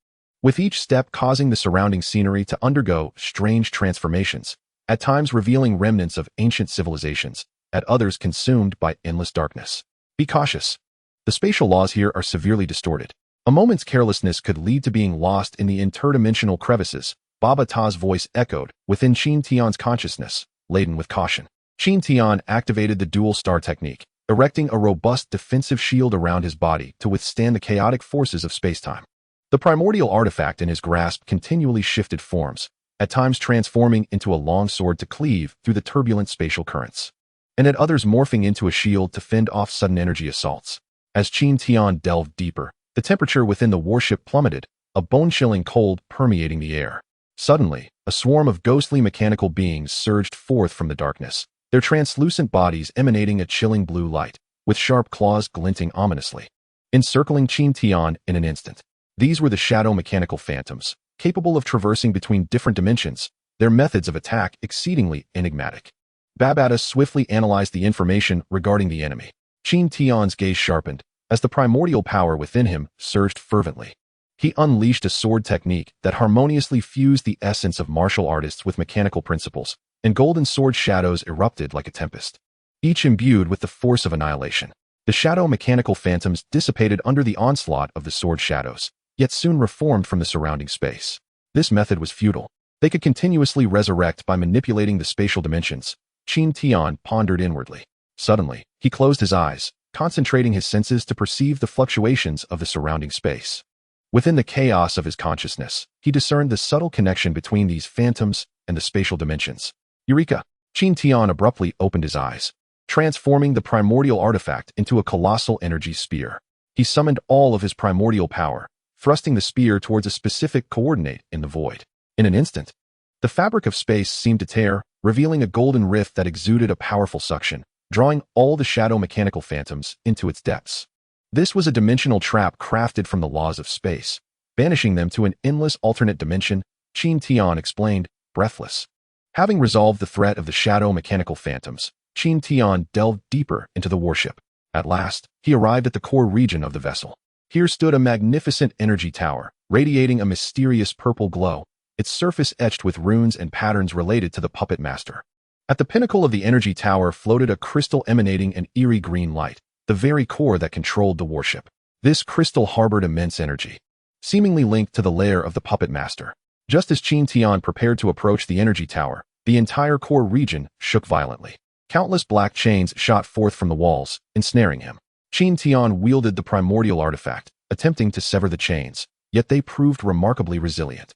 with each step causing the surrounding scenery to undergo strange transformations, at times revealing remnants of ancient civilizations, at others consumed by endless darkness. Be cautious. The spatial laws here are severely distorted. A moment's carelessness could lead to being lost in the interdimensional crevices. Baba Ta's voice echoed within Qin Tian's consciousness, laden with caution. Qin Tian activated the dual star technique, erecting a robust defensive shield around his body to withstand the chaotic forces of spacetime. The primordial artifact in his grasp continually shifted forms, at times transforming into a long sword to cleave through the turbulent spatial currents, and at others morphing into a shield to fend off sudden energy assaults. As Qin Tian delved deeper, the temperature within the warship plummeted, a bone-chilling cold permeating the air. Suddenly, a swarm of ghostly mechanical beings surged forth from the darkness, their translucent bodies emanating a chilling blue light, with sharp claws glinting ominously, encircling Qin Tian in an instant. These were the shadow mechanical phantoms, capable of traversing between different dimensions, their methods of attack exceedingly enigmatic. Babata swiftly analyzed the information regarding the enemy. Qin Tian's gaze sharpened, as the primordial power within him surged fervently. He unleashed a sword technique that harmoniously fused the essence of martial artists with mechanical principles, and golden sword shadows erupted like a tempest, each imbued with the force of annihilation. The shadow mechanical phantoms dissipated under the onslaught of the sword shadows, yet soon reformed from the surrounding space. This method was futile. They could continuously resurrect by manipulating the spatial dimensions. Qin Tian pondered inwardly. Suddenly, he closed his eyes, concentrating his senses to perceive the fluctuations of the surrounding space. Within the chaos of his consciousness, he discerned the subtle connection between these phantoms and the spatial dimensions. Eureka! Qin Tian abruptly opened his eyes, transforming the primordial artifact into a colossal energy spear. He summoned all of his primordial power, thrusting the spear towards a specific coordinate in the void. In an instant, the fabric of space seemed to tear, revealing a golden rift that exuded a powerful suction, drawing all the shadow mechanical phantoms into its depths. This was a dimensional trap crafted from the laws of space, banishing them to an endless alternate dimension, Qin Tian explained, breathless. Having resolved the threat of the shadow mechanical phantoms, Qin Tian delved deeper into the warship. At last, he arrived at the core region of the vessel. Here stood a magnificent energy tower, radiating a mysterious purple glow, its surface etched with runes and patterns related to the puppet master. At the pinnacle of the energy tower floated a crystal emanating an eerie green light, the very core that controlled the warship. This crystal harbored immense energy, seemingly linked to the lair of the puppet master. Just as Qin Tian prepared to approach the energy tower, the entire core region shook violently. Countless black chains shot forth from the walls, ensnaring him. Qin Tian wielded the primordial artifact, attempting to sever the chains, yet they proved remarkably resilient.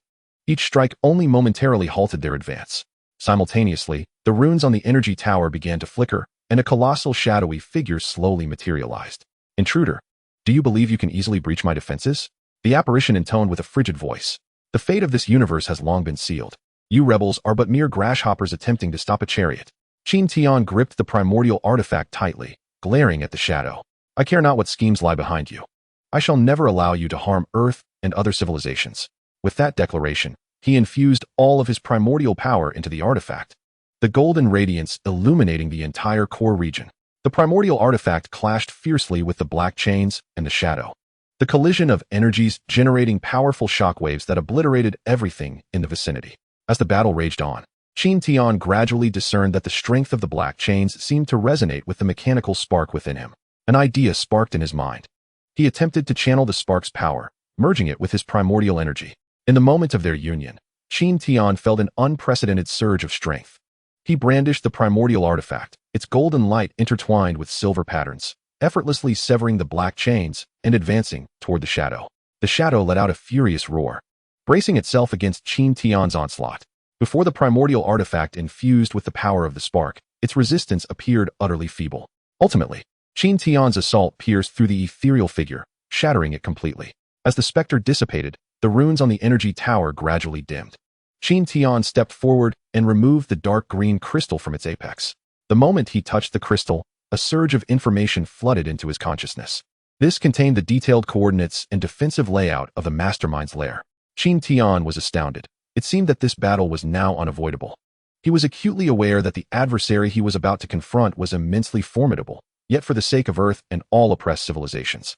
Each strike only momentarily halted their advance. Simultaneously, the runes on the energy tower began to flicker, and a colossal shadowy figure slowly materialized. Intruder, do you believe you can easily breach my defenses? The apparition intoned with a frigid voice. The fate of this universe has long been sealed. You rebels are but mere grasshoppers attempting to stop a chariot. Qin Tian gripped the primordial artifact tightly, glaring at the shadow. I care not what schemes lie behind you. I shall never allow you to harm Earth and other civilizations. With that declaration, he infused all of his primordial power into the artifact, the golden radiance illuminating the entire core region. The primordial artifact clashed fiercely with the black chains and the shadow. The collision of energies generating powerful shockwaves that obliterated everything in the vicinity. As the battle raged on, Qin Tian gradually discerned that the strength of the black chains seemed to resonate with the mechanical spark within him. An idea sparked in his mind. He attempted to channel the spark's power, merging it with his primordial energy. In the moment of their union, Qin Tian felt an unprecedented surge of strength. He brandished the primordial artifact, its golden light intertwined with silver patterns, effortlessly severing the black chains and advancing toward the shadow. The shadow let out a furious roar, bracing itself against Qin Tian's onslaught. Before the primordial artifact infused with the power of the spark, its resistance appeared utterly feeble. Ultimately, Qin Tian's assault pierced through the ethereal figure, shattering it completely. As the specter dissipated, the runes on the energy tower gradually dimmed. Qin Tian stepped forward and removed the dark green crystal from its apex. The moment he touched the crystal, a surge of information flooded into his consciousness. This contained the detailed coordinates and defensive layout of the mastermind's lair. Qin Tian was astounded. It seemed that this battle was now unavoidable. He was acutely aware that the adversary he was about to confront was immensely formidable, yet for the sake of Earth and all oppressed civilizations,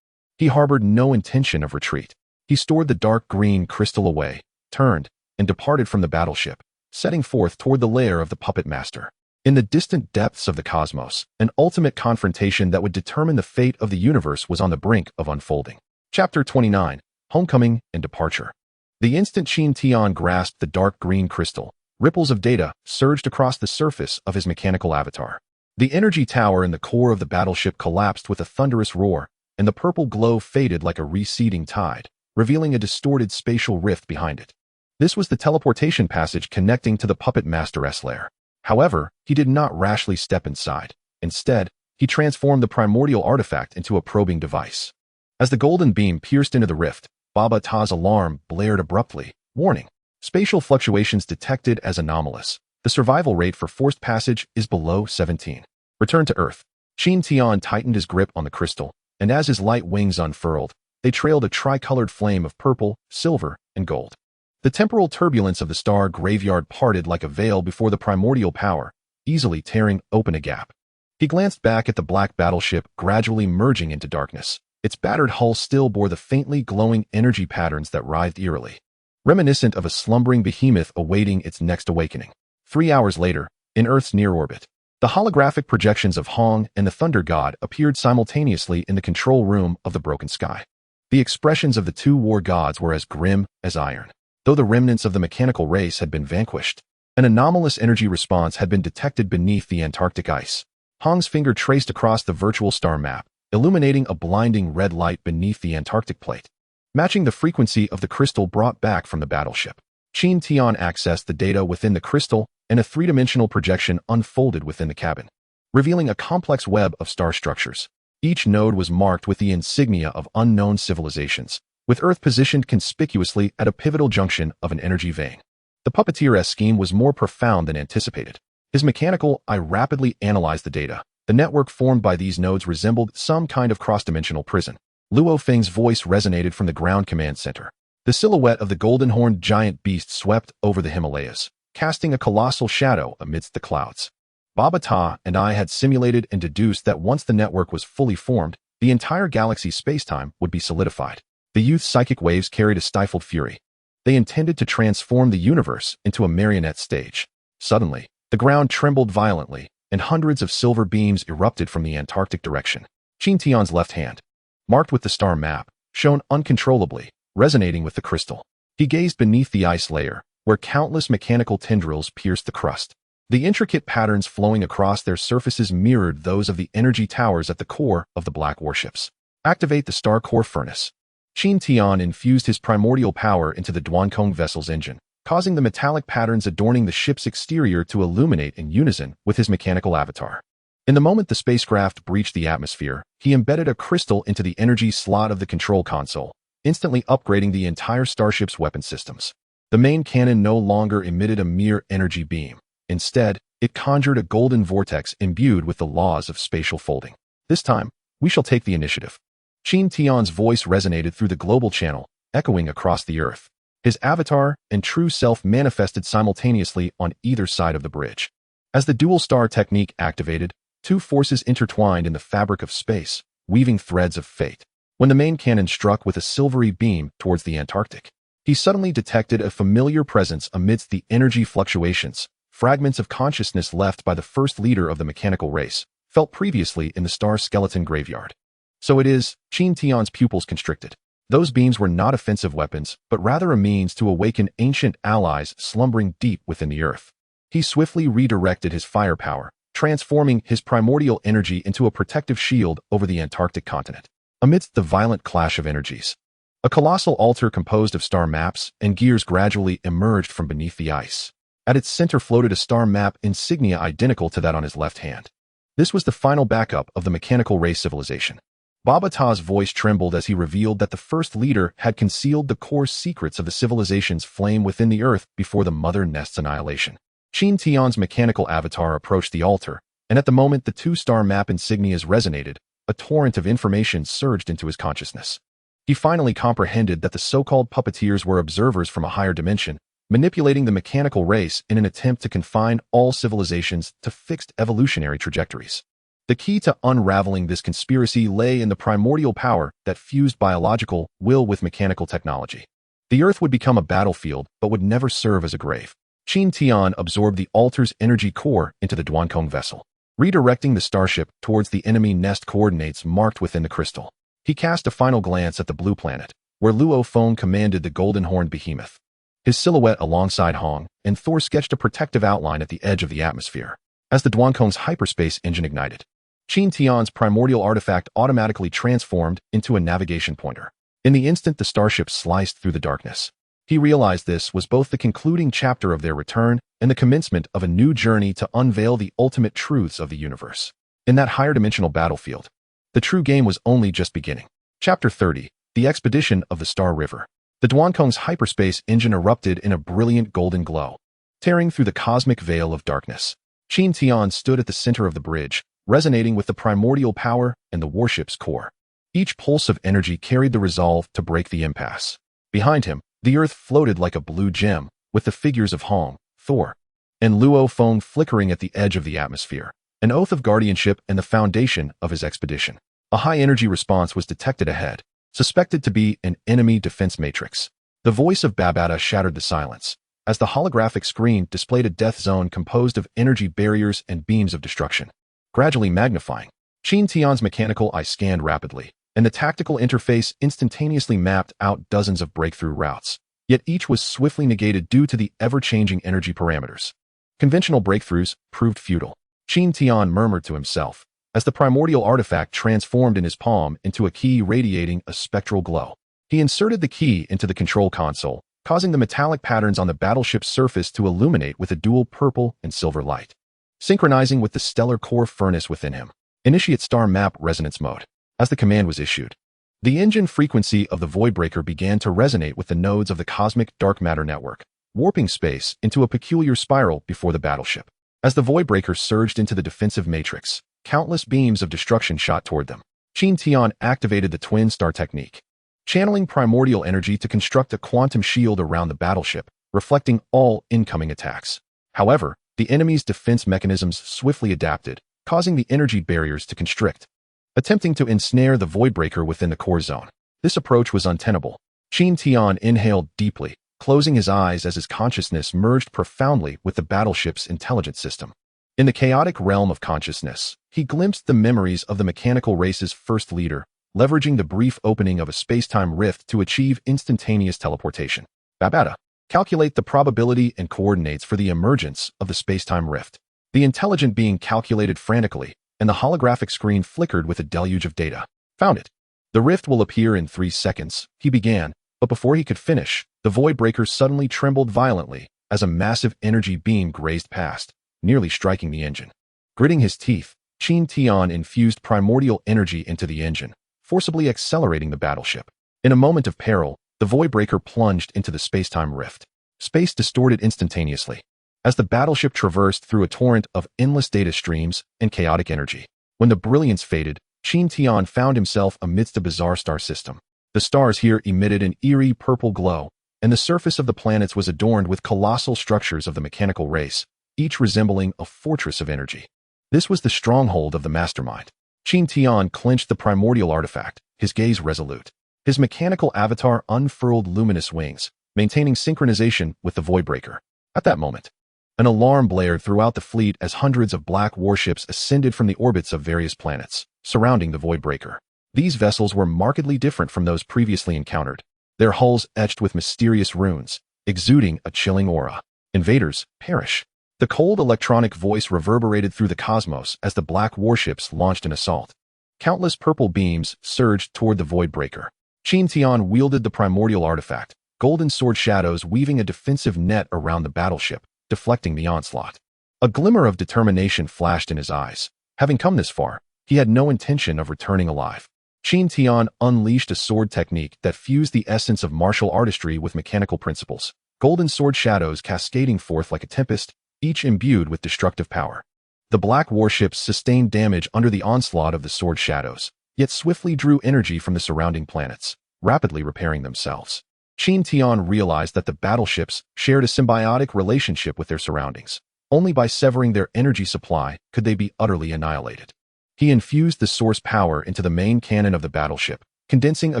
he harbored no intention of retreat. He stored the dark green crystal away, turned, and departed from the battleship, setting forth toward the lair of the puppet master. In the distant depths of the cosmos, an ultimate confrontation that would determine the fate of the universe was on the brink of unfolding. Chapter 29, Homecoming and Departure. The instant Qin Tian grasped the dark green crystal, ripples of data surged across the surface of his mechanical avatar. The energy tower in the core of the battleship collapsed with a thunderous roar, and the purple glow faded like a receding tide, revealing a distorted spatial rift behind it. This was the teleportation passage connecting to the puppet master's lair. However, he did not rashly step inside. Instead, he transformed the primordial artifact into a probing device. As the golden beam pierced into the rift, Baba Ta's alarm blared abruptly. Warning: spatial fluctuations detected as anomalous. The survival rate for forced passage is below 17. Return to Earth. Qin Tian tightened his grip on the crystal, and as his light wings unfurled, they trailed a tricolored flame of purple, silver, and gold. The temporal turbulence of the star graveyard parted like a veil before the primordial power, easily tearing open a gap. He glanced back at the black battleship gradually merging into darkness. Its battered hull still bore the faintly glowing energy patterns that writhed eerily, reminiscent of a slumbering behemoth awaiting its next awakening. 3 hours later, in Earth's near orbit, the holographic projections of Hong and the Thunder God appeared simultaneously in the control room of the broken sky. The expressions of the two war gods were as grim as iron. Though the remnants of the mechanical race had been vanquished, an anomalous energy response had been detected beneath the Antarctic ice. Hong's finger traced across the virtual star map, illuminating a blinding red light beneath the Antarctic plate, matching the frequency of the crystal brought back from the battleship. Qin Tian accessed the data within the crystal, and a three-dimensional projection unfolded within the cabin, revealing a complex web of star structures. Each node was marked with the insignia of unknown civilizations, with Earth positioned conspicuously at a pivotal junction of an energy vein. The puppeteer's scheme was more profound than anticipated. His mechanical eye rapidly analyzed the data. The network formed by these nodes resembled some kind of cross-dimensional prison. Luo Feng's voice resonated from the ground command center. The silhouette of the golden-horned giant beast swept over the Himalayas, casting a colossal shadow amidst the clouds. Baba Ta and I had simulated and deduced that once the network was fully formed, the entire galaxy's spacetime would be solidified. The youth's psychic waves carried a stifled fury. They intended to transform the universe into a marionette stage. Suddenly, the ground trembled violently, and hundreds of silver beams erupted from the Antarctic direction. Qin Tian's left hand, marked with the star map, shone uncontrollably, resonating with the crystal. He gazed beneath the ice layer, where countless mechanical tendrils pierced the crust. The intricate patterns flowing across their surfaces mirrored those of the energy towers at the core of the black warships. Activate the star core furnace. Qin Tian infused his primordial power into the Duankong vessel's engine, causing the metallic patterns adorning the ship's exterior to illuminate in unison with his mechanical avatar. In the moment the spacecraft breached the atmosphere, he embedded a crystal into the energy slot of the control console, instantly upgrading the entire starship's weapon systems. The main cannon no longer emitted a mere energy beam. Instead, it conjured a golden vortex imbued with the laws of spatial folding. This time, we shall take the initiative. Qin Tian's voice resonated through the global channel, echoing across the earth. His avatar and true self manifested simultaneously on either side of the bridge. As the dual star technique activated, two forces intertwined in the fabric of space, weaving threads of fate. When the main cannon struck with a silvery beam towards the Antarctic, he suddenly detected a familiar presence amidst the energy fluctuations. Fragments of consciousness left by the first leader of the mechanical race, felt previously in the star skeleton graveyard. So it is, Qin Tian's pupils constricted. Those beams were not offensive weapons, but rather a means to awaken ancient allies slumbering deep within the earth. He swiftly redirected his firepower, transforming his primordial energy into a protective shield over the Antarctic continent. Amidst the violent clash of energies, a colossal altar composed of star maps and gears gradually emerged from beneath the ice. At its center floated a star map insignia identical to that on his left hand. This was the final backup of the mechanical race civilization. Baba Ta's voice trembled as he revealed that the first leader had concealed the core secrets of the civilization's flame within the earth before the mother nest's annihilation. Qin Tian's mechanical avatar approached the altar, and at the moment the two-star map insignias resonated, a torrent of information surged into his consciousness. He finally comprehended that the so-called puppeteers were observers from a higher dimension, manipulating the mechanical race in an attempt to confine all civilizations to fixed evolutionary trajectories. The key to unraveling this conspiracy lay in the primordial power that fused biological will with mechanical technology. The Earth would become a battlefield, but would never serve as a grave. Qin Tian absorbed the altar's energy core into the Duankong vessel, redirecting the starship towards the enemy nest coordinates marked within the crystal. He cast a final glance at the blue planet, where Luo Feng commanded the golden-horned behemoth. His silhouette alongside Hong and Thor sketched a protective outline at the edge of the atmosphere. As the Duankong's hyperspace engine ignited, Qin Tian's primordial artifact automatically transformed into a navigation pointer. In the instant the starship sliced through the darkness, he realized this was both the concluding chapter of their return and the commencement of a new journey to unveil the ultimate truths of the universe. In that higher dimensional battlefield, the true game was only just beginning. Chapter 30, The Expedition of the Star River. The Duankong's hyperspace engine erupted in a brilliant golden glow, tearing through the cosmic veil of darkness. Qin Tian stood at the center of the bridge, resonating with the primordial power and the warship's core. Each pulse of energy carried the resolve to break the impasse. Behind him, the earth floated like a blue gem, with the figures of Hong, Thor, and Luo Feng flickering at the edge of the atmosphere, an oath of guardianship and the foundation of his expedition. A high-energy response was detected ahead, suspected to be an enemy defense matrix. The voice of Babata shattered the silence, as the holographic screen displayed a death zone composed of energy barriers and beams of destruction. Gradually magnifying, Qin Tian's mechanical eye scanned rapidly, and the tactical interface instantaneously mapped out dozens of breakthrough routes. Yet each was swiftly negated due to the ever-changing energy parameters. Conventional breakthroughs proved futile. Qin Tian murmured to himself, as the primordial artifact transformed in his palm into a key radiating a spectral glow. He inserted the key into the control console, causing the metallic patterns on the battleship's surface to illuminate with a dual purple and silver light. Synchronizing with the stellar core furnace within him. Initiate star map resonance mode. As the command was issued, the engine frequency of the Voidbreaker began to resonate with the nodes of the cosmic dark matter network, warping space into a peculiar spiral before the battleship. As the Voidbreaker surged into the defensive matrix, countless beams of destruction shot toward them. Qin Tian activated the twin star technique, channeling primordial energy to construct a quantum shield around the battleship, reflecting all incoming attacks. However, the enemy's defense mechanisms swiftly adapted, causing the energy barriers to constrict, attempting to ensnare the Voidbreaker within the core zone. This approach was untenable. Qin Tian inhaled deeply, closing his eyes as his consciousness merged profoundly with the battleship's intelligence system. In the chaotic realm of consciousness, he glimpsed the memories of the mechanical race's first leader, leveraging the brief opening of a space-time rift to achieve instantaneous teleportation. Babata, calculate the probability and coordinates for the emergence of the space-time rift. The intelligent being calculated frantically, and the holographic screen flickered with a deluge of data. Found it. The rift will appear in 3 seconds, he began, but before he could finish, the Voidbreaker suddenly trembled violently as a massive energy beam grazed past, nearly striking the engine. Gritting his teeth, Qin Tian infused primordial energy into the engine, forcibly accelerating the battleship. In a moment of peril, the Voidbreaker plunged into the space-time rift. Space distorted instantaneously, as the battleship traversed through a torrent of endless data streams and chaotic energy. When the brilliance faded, Qin Tian found himself amidst a bizarre star system. The stars here emitted an eerie purple glow, and the surface of the planets was adorned with colossal structures of the mechanical race, each resembling a fortress of energy. This was the stronghold of the mastermind. Qin Tian clenched the primordial artifact, his gaze resolute. His mechanical avatar unfurled luminous wings, maintaining synchronization with the Voidbreaker. At that moment, an alarm blared throughout the fleet as hundreds of black warships ascended from the orbits of various planets, surrounding the Voidbreaker. These vessels were markedly different from those previously encountered, their hulls etched with mysterious runes, exuding a chilling aura. Invaders, perish. The cold electronic voice reverberated through the cosmos as the black warships launched an assault. Countless purple beams surged toward the Voidbreaker. Qin Tian wielded the primordial artifact, golden sword shadows weaving a defensive net around the battleship, deflecting the onslaught. A glimmer of determination flashed in his eyes. Having come this far, he had no intention of returning alive. Qin Tian unleashed a sword technique that fused the essence of martial artistry with mechanical principles, golden sword shadows cascading forth like a tempest, each imbued with destructive power. The black warships sustained damage under the onslaught of the sword shadows, yet swiftly drew energy from the surrounding planets, rapidly repairing themselves. Qin Tian realized that the battleships shared a symbiotic relationship with their surroundings. Only by severing their energy supply could they be utterly annihilated. He infused the source power into the main cannon of the battleship, condensing a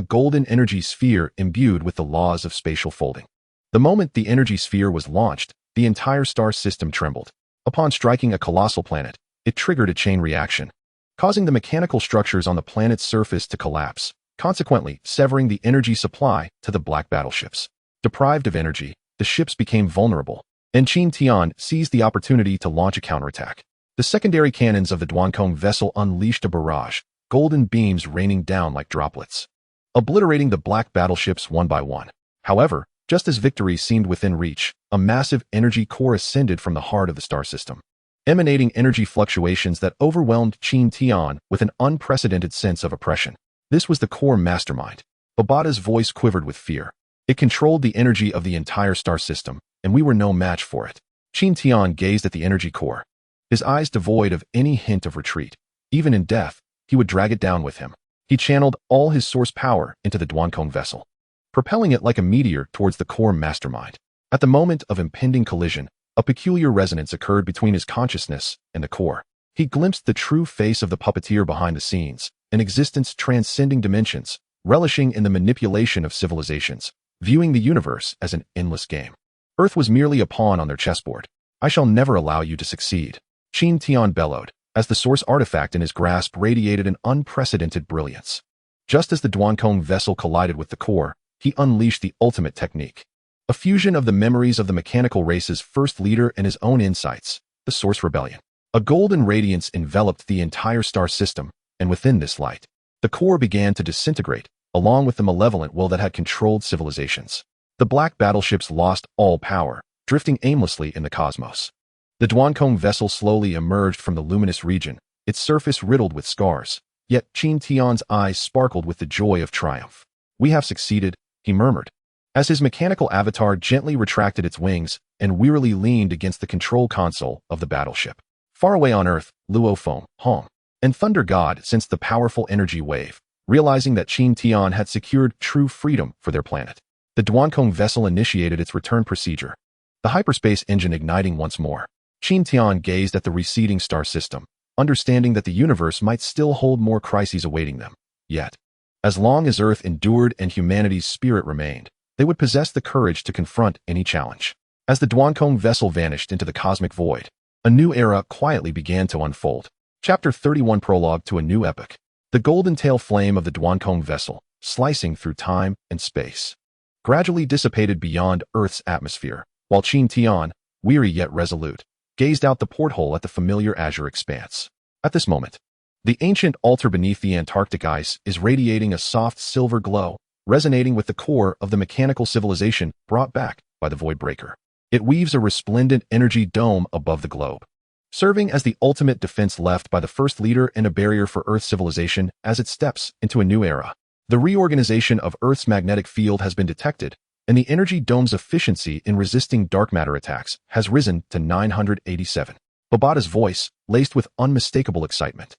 golden energy sphere imbued with the laws of spatial folding. The moment the energy sphere was launched, the entire star system trembled. Upon striking a colossal planet, it triggered a chain reaction, causing the mechanical structures on the planet's surface to collapse, consequently severing the energy supply to the black battleships. Deprived of energy, the ships became vulnerable, and Qin Tian seized the opportunity to launch a counterattack. The secondary cannons of the Duankong vessel unleashed a barrage, golden beams raining down like droplets, obliterating the black battleships one by one. However, just as victory seemed within reach, a massive energy core ascended from the heart of the star system, emanating energy fluctuations that overwhelmed Qin Tian with an unprecedented sense of oppression. This was the core mastermind. Obata's voice quivered with fear. It controlled the energy of the entire star system, and we were no match for it. Qin Tian gazed at the energy core, his eyes devoid of any hint of retreat. Even in death, he would drag it down with him. He channeled all his source power into the Duankong vessel, propelling it like a meteor towards the core mastermind. At the moment of impending collision, a peculiar resonance occurred between his consciousness and the core. He glimpsed the true face of the puppeteer behind the scenes, an existence transcending dimensions, relishing in the manipulation of civilizations, viewing the universe as an endless game. Earth was merely a pawn on their chessboard. I shall never allow you to succeed. Qin Tian bellowed, as the source artifact in his grasp radiated an unprecedented brilliance. Just as the Duankong vessel collided with the core, he unleashed the ultimate technique. A fusion of the memories of the mechanical race's first leader and his own insights, the Source Rebellion. A golden radiance enveloped the entire star system, and within this light, the core began to disintegrate, along with the malevolent will that had controlled civilizations. The black battleships lost all power, drifting aimlessly in the cosmos. The Duankong vessel slowly emerged from the luminous region, its surface riddled with scars, yet Qin Tian's eyes sparkled with the joy of triumph. We have succeeded, he murmured, as his mechanical avatar gently retracted its wings and wearily leaned against the control console of the battleship. Far away on Earth, Luo Feng, Hong, and Thunder God sensed the powerful energy wave, realizing that Qin Tian had secured true freedom for their planet. The Duankong vessel initiated its return procedure, the hyperspace engine igniting once more. Qin Tian gazed at the receding star system, understanding that the universe might still hold more crises awaiting them. Yet, as long as Earth endured and humanity's spirit remained, they would possess the courage to confront any challenge. As the Duankong vessel vanished into the cosmic void, a new era quietly began to unfold. Chapter 31 Prologue to a New Epoch. The golden tail flame of the Duankong vessel, slicing through time and space, gradually dissipated beyond Earth's atmosphere, while Qin Tian, weary yet resolute, gazed out the porthole at the familiar azure expanse. At this moment, the ancient altar beneath the Antarctic ice is radiating a soft silver glow, resonating with the core of the mechanical civilization brought back by the Voidbreaker. It weaves a resplendent energy dome above the globe, serving as the ultimate defense left by the first leader and a barrier for Earth's civilization as it steps into a new era. The reorganization of Earth's magnetic field has been detected, and the energy dome's efficiency in resisting dark matter attacks has risen to 987. Obata's voice, laced with unmistakable excitement,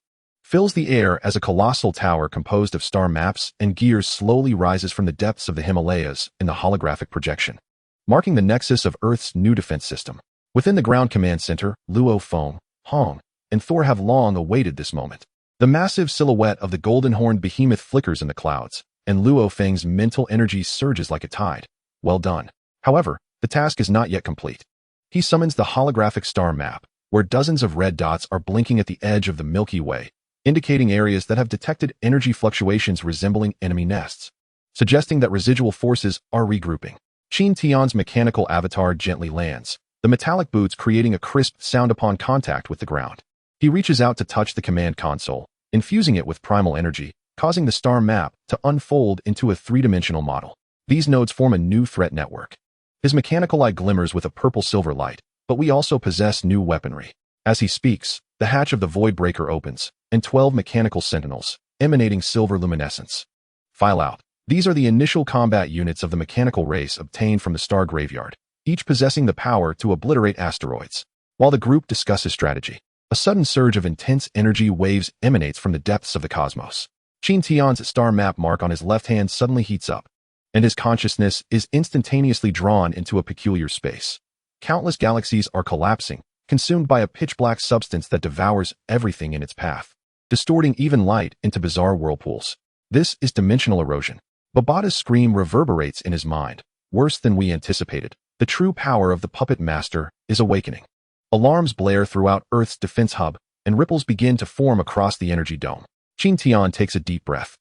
fills the air as a colossal tower composed of star maps and gears slowly rises from the depths of the Himalayas in the holographic projection, marking the nexus of Earth's new defense system. Within the ground command center, Luo Feng, Hong, and Thor have long awaited this moment. The massive silhouette of the golden-horned behemoth flickers in the clouds, and Luo Feng's mental energy surges like a tide. Well done. However, the task is not yet complete. He summons the holographic star map, where dozens of red dots are blinking at the edge of the Milky Way, indicating areas that have detected energy fluctuations resembling enemy nests, suggesting that residual forces are regrouping. Qin Tian's mechanical avatar gently lands, the metallic boots creating a crisp sound upon contact with the ground. He reaches out to touch the command console, infusing it with primal energy, causing the star map to unfold into a three-dimensional model. These nodes form a new threat network. His mechanical eye glimmers with a purple-silver light, but we also possess new weaponry. As he speaks, the hatch of the Void Breaker opens, and 12 mechanical sentinels, emanating silver luminescence, file out. These are the initial combat units of the mechanical race obtained from the star graveyard, each possessing the power to obliterate asteroids. While the group discusses strategy, a sudden surge of intense energy waves emanates from the depths of the cosmos. Qin Tian's star map mark on his left hand suddenly heats up, and his consciousness is instantaneously drawn into a peculiar space. Countless galaxies are collapsing, consumed by a pitch-black substance that devours everything in its path, distorting even light into bizarre whirlpools. This is dimensional erosion. Babata's scream reverberates in his mind. Worse than we anticipated. The true power of the puppet master is awakening. Alarms blare throughout Earth's defense hub, and ripples begin to form across the energy dome. Qin Tian takes a deep breath,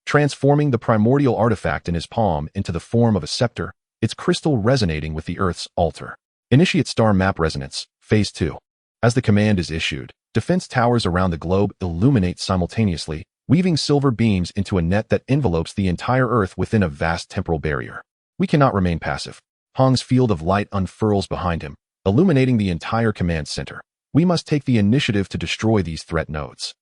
transforming the primordial artifact in his palm into the form of a scepter, its crystal resonating with the Earth's altar. Initiate star map resonance, Phase 2. As the command is issued, defense towers around the globe illuminate simultaneously, weaving silver beams into a net that envelopes the entire Earth within a vast temporal barrier. We cannot remain passive. Hong's field of light unfurls behind him, illuminating the entire command center. We must take the initiative to destroy these threat nodes.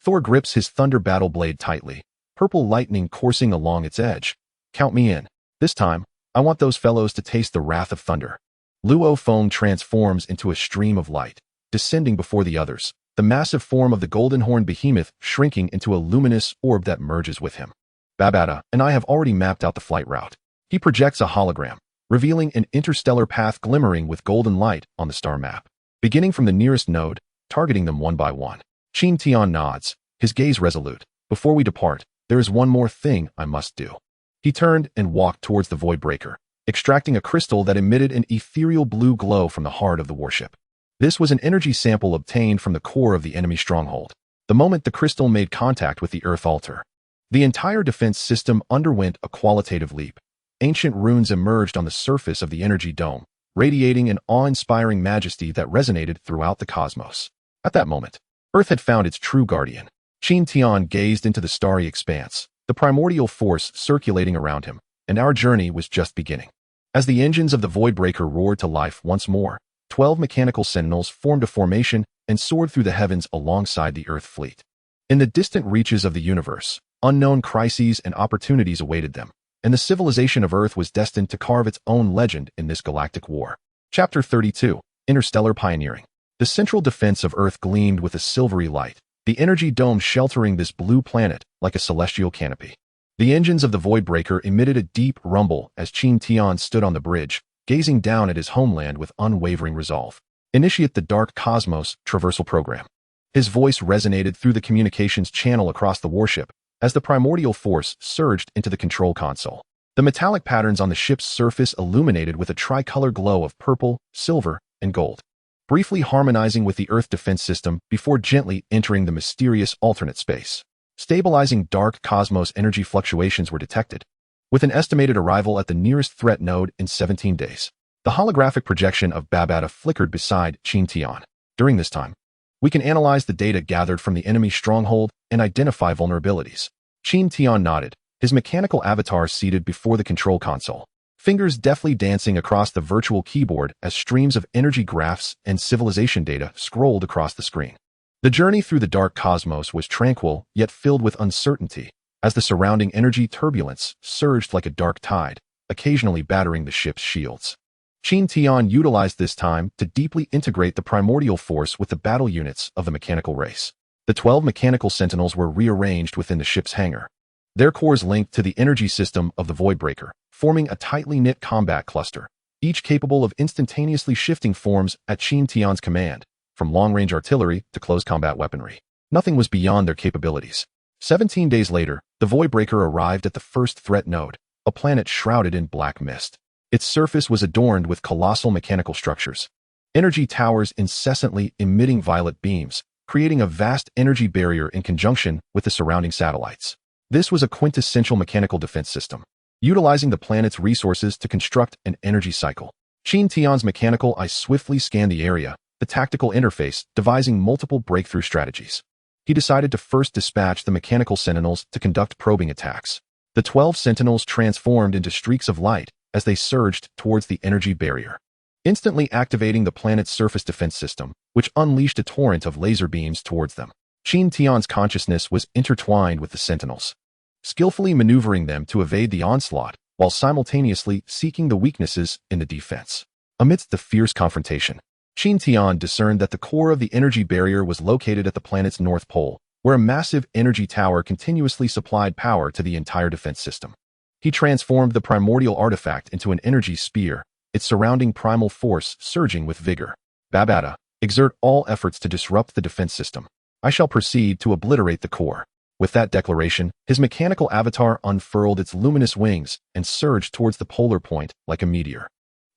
Thor grips his thunder battle blade tightly, purple lightning coursing along its edge. Count me in. This time, I want those fellows to taste the wrath of thunder. Luo Feng transforms into a stream of light, descending before the others, the massive form of the golden-horned behemoth shrinking into a luminous orb that merges with him. Babata and I have already mapped out the flight route. He projects a hologram, revealing an interstellar path glimmering with golden light on the star map, beginning from the nearest node, targeting them one by one. Qin Tian nods, his gaze resolute. Before we depart, there is one more thing I must do. He turned and walked towards the Void Breaker, extracting a crystal that emitted an ethereal blue glow from the heart of the warship. This was an energy sample obtained from the core of the enemy stronghold. The moment the crystal made contact with the Earth altar, the entire defense system underwent a qualitative leap. Ancient runes emerged on the surface of the energy dome, radiating an awe-inspiring majesty that resonated throughout the cosmos. At that moment, Earth had found its true guardian. Qin Tian gazed into the starry expanse, the primordial force circulating around him, and our journey was just beginning. As the engines of the Void Breaker roared to life once more, 12 mechanical sentinels formed a formation and soared through the heavens alongside the Earth fleet. In the distant reaches of the universe, unknown crises and opportunities awaited them, and the civilization of Earth was destined to carve its own legend in this galactic war. Chapter 32, Interstellar Pioneering. The central defense of Earth gleamed with a silvery light, the energy dome sheltering this blue planet like a celestial canopy. The engines of the Void Breaker emitted a deep rumble as Qin Tian stood on the bridge, gazing down at his homeland with unwavering resolve. Initiate the Dark Cosmos Traversal Program. His voice resonated through the communications channel across the warship as the primordial force surged into the control console. The metallic patterns on the ship's surface illuminated with a tricolor glow of purple, silver, and gold, briefly harmonizing with the Earth defense system before gently entering the mysterious alternate space. Stabilizing dark cosmos energy fluctuations were detected, with an estimated arrival at the nearest threat node in 17 days. The holographic projection of Babata flickered beside Qin Tian. During this time, we can analyze the data gathered from the enemy stronghold and identify vulnerabilities. Qin Tian nodded, his mechanical avatar seated before the control console, fingers deftly dancing across the virtual keyboard as streams of energy graphs and civilization data scrolled across the screen. The journey through the dark cosmos was tranquil yet filled with uncertainty, as the surrounding energy turbulence surged like a dark tide, occasionally battering the ship's shields. Qin Tian utilized this time to deeply integrate the primordial force with the battle units of the mechanical race. The 12 mechanical sentinels were rearranged within the ship's hangar. Their cores linked to the energy system of the Voidbreaker, forming a tightly knit combat cluster, each capable of instantaneously shifting forms at Qin Tian's command, from long-range artillery to close combat weaponry. Nothing was beyond their capabilities. 17 days later, the Voidbreaker arrived at the first threat node, a planet shrouded in black mist. Its surface was adorned with colossal mechanical structures. Energy towers incessantly emitting violet beams, creating a vast energy barrier in conjunction with the surrounding satellites. This was a quintessential mechanical defense system, utilizing the planet's resources to construct an energy cycle. Qin Tian's mechanical eye swiftly scanned the area, the tactical interface, devising multiple breakthrough strategies. He decided to first dispatch the mechanical sentinels to conduct probing attacks. The 12 sentinels transformed into streaks of light as they surged towards the energy barrier, instantly activating the planet's surface defense system, which unleashed a torrent of laser beams towards them. Qin Tian's consciousness was intertwined with the sentinels, skillfully maneuvering them to evade the onslaught while simultaneously seeking the weaknesses in the defense. Amidst the fierce confrontation, Qin Tian discerned that the core of the energy barrier was located at the planet's north pole, where a massive energy tower continuously supplied power to the entire defense system. He transformed the primordial artifact into an energy spear, its surrounding primal force surging with vigor. Babata, exert all efforts to disrupt the defense system. I shall proceed to obliterate the core. With that declaration, his mechanical avatar unfurled its luminous wings and surged towards the polar point like a meteor.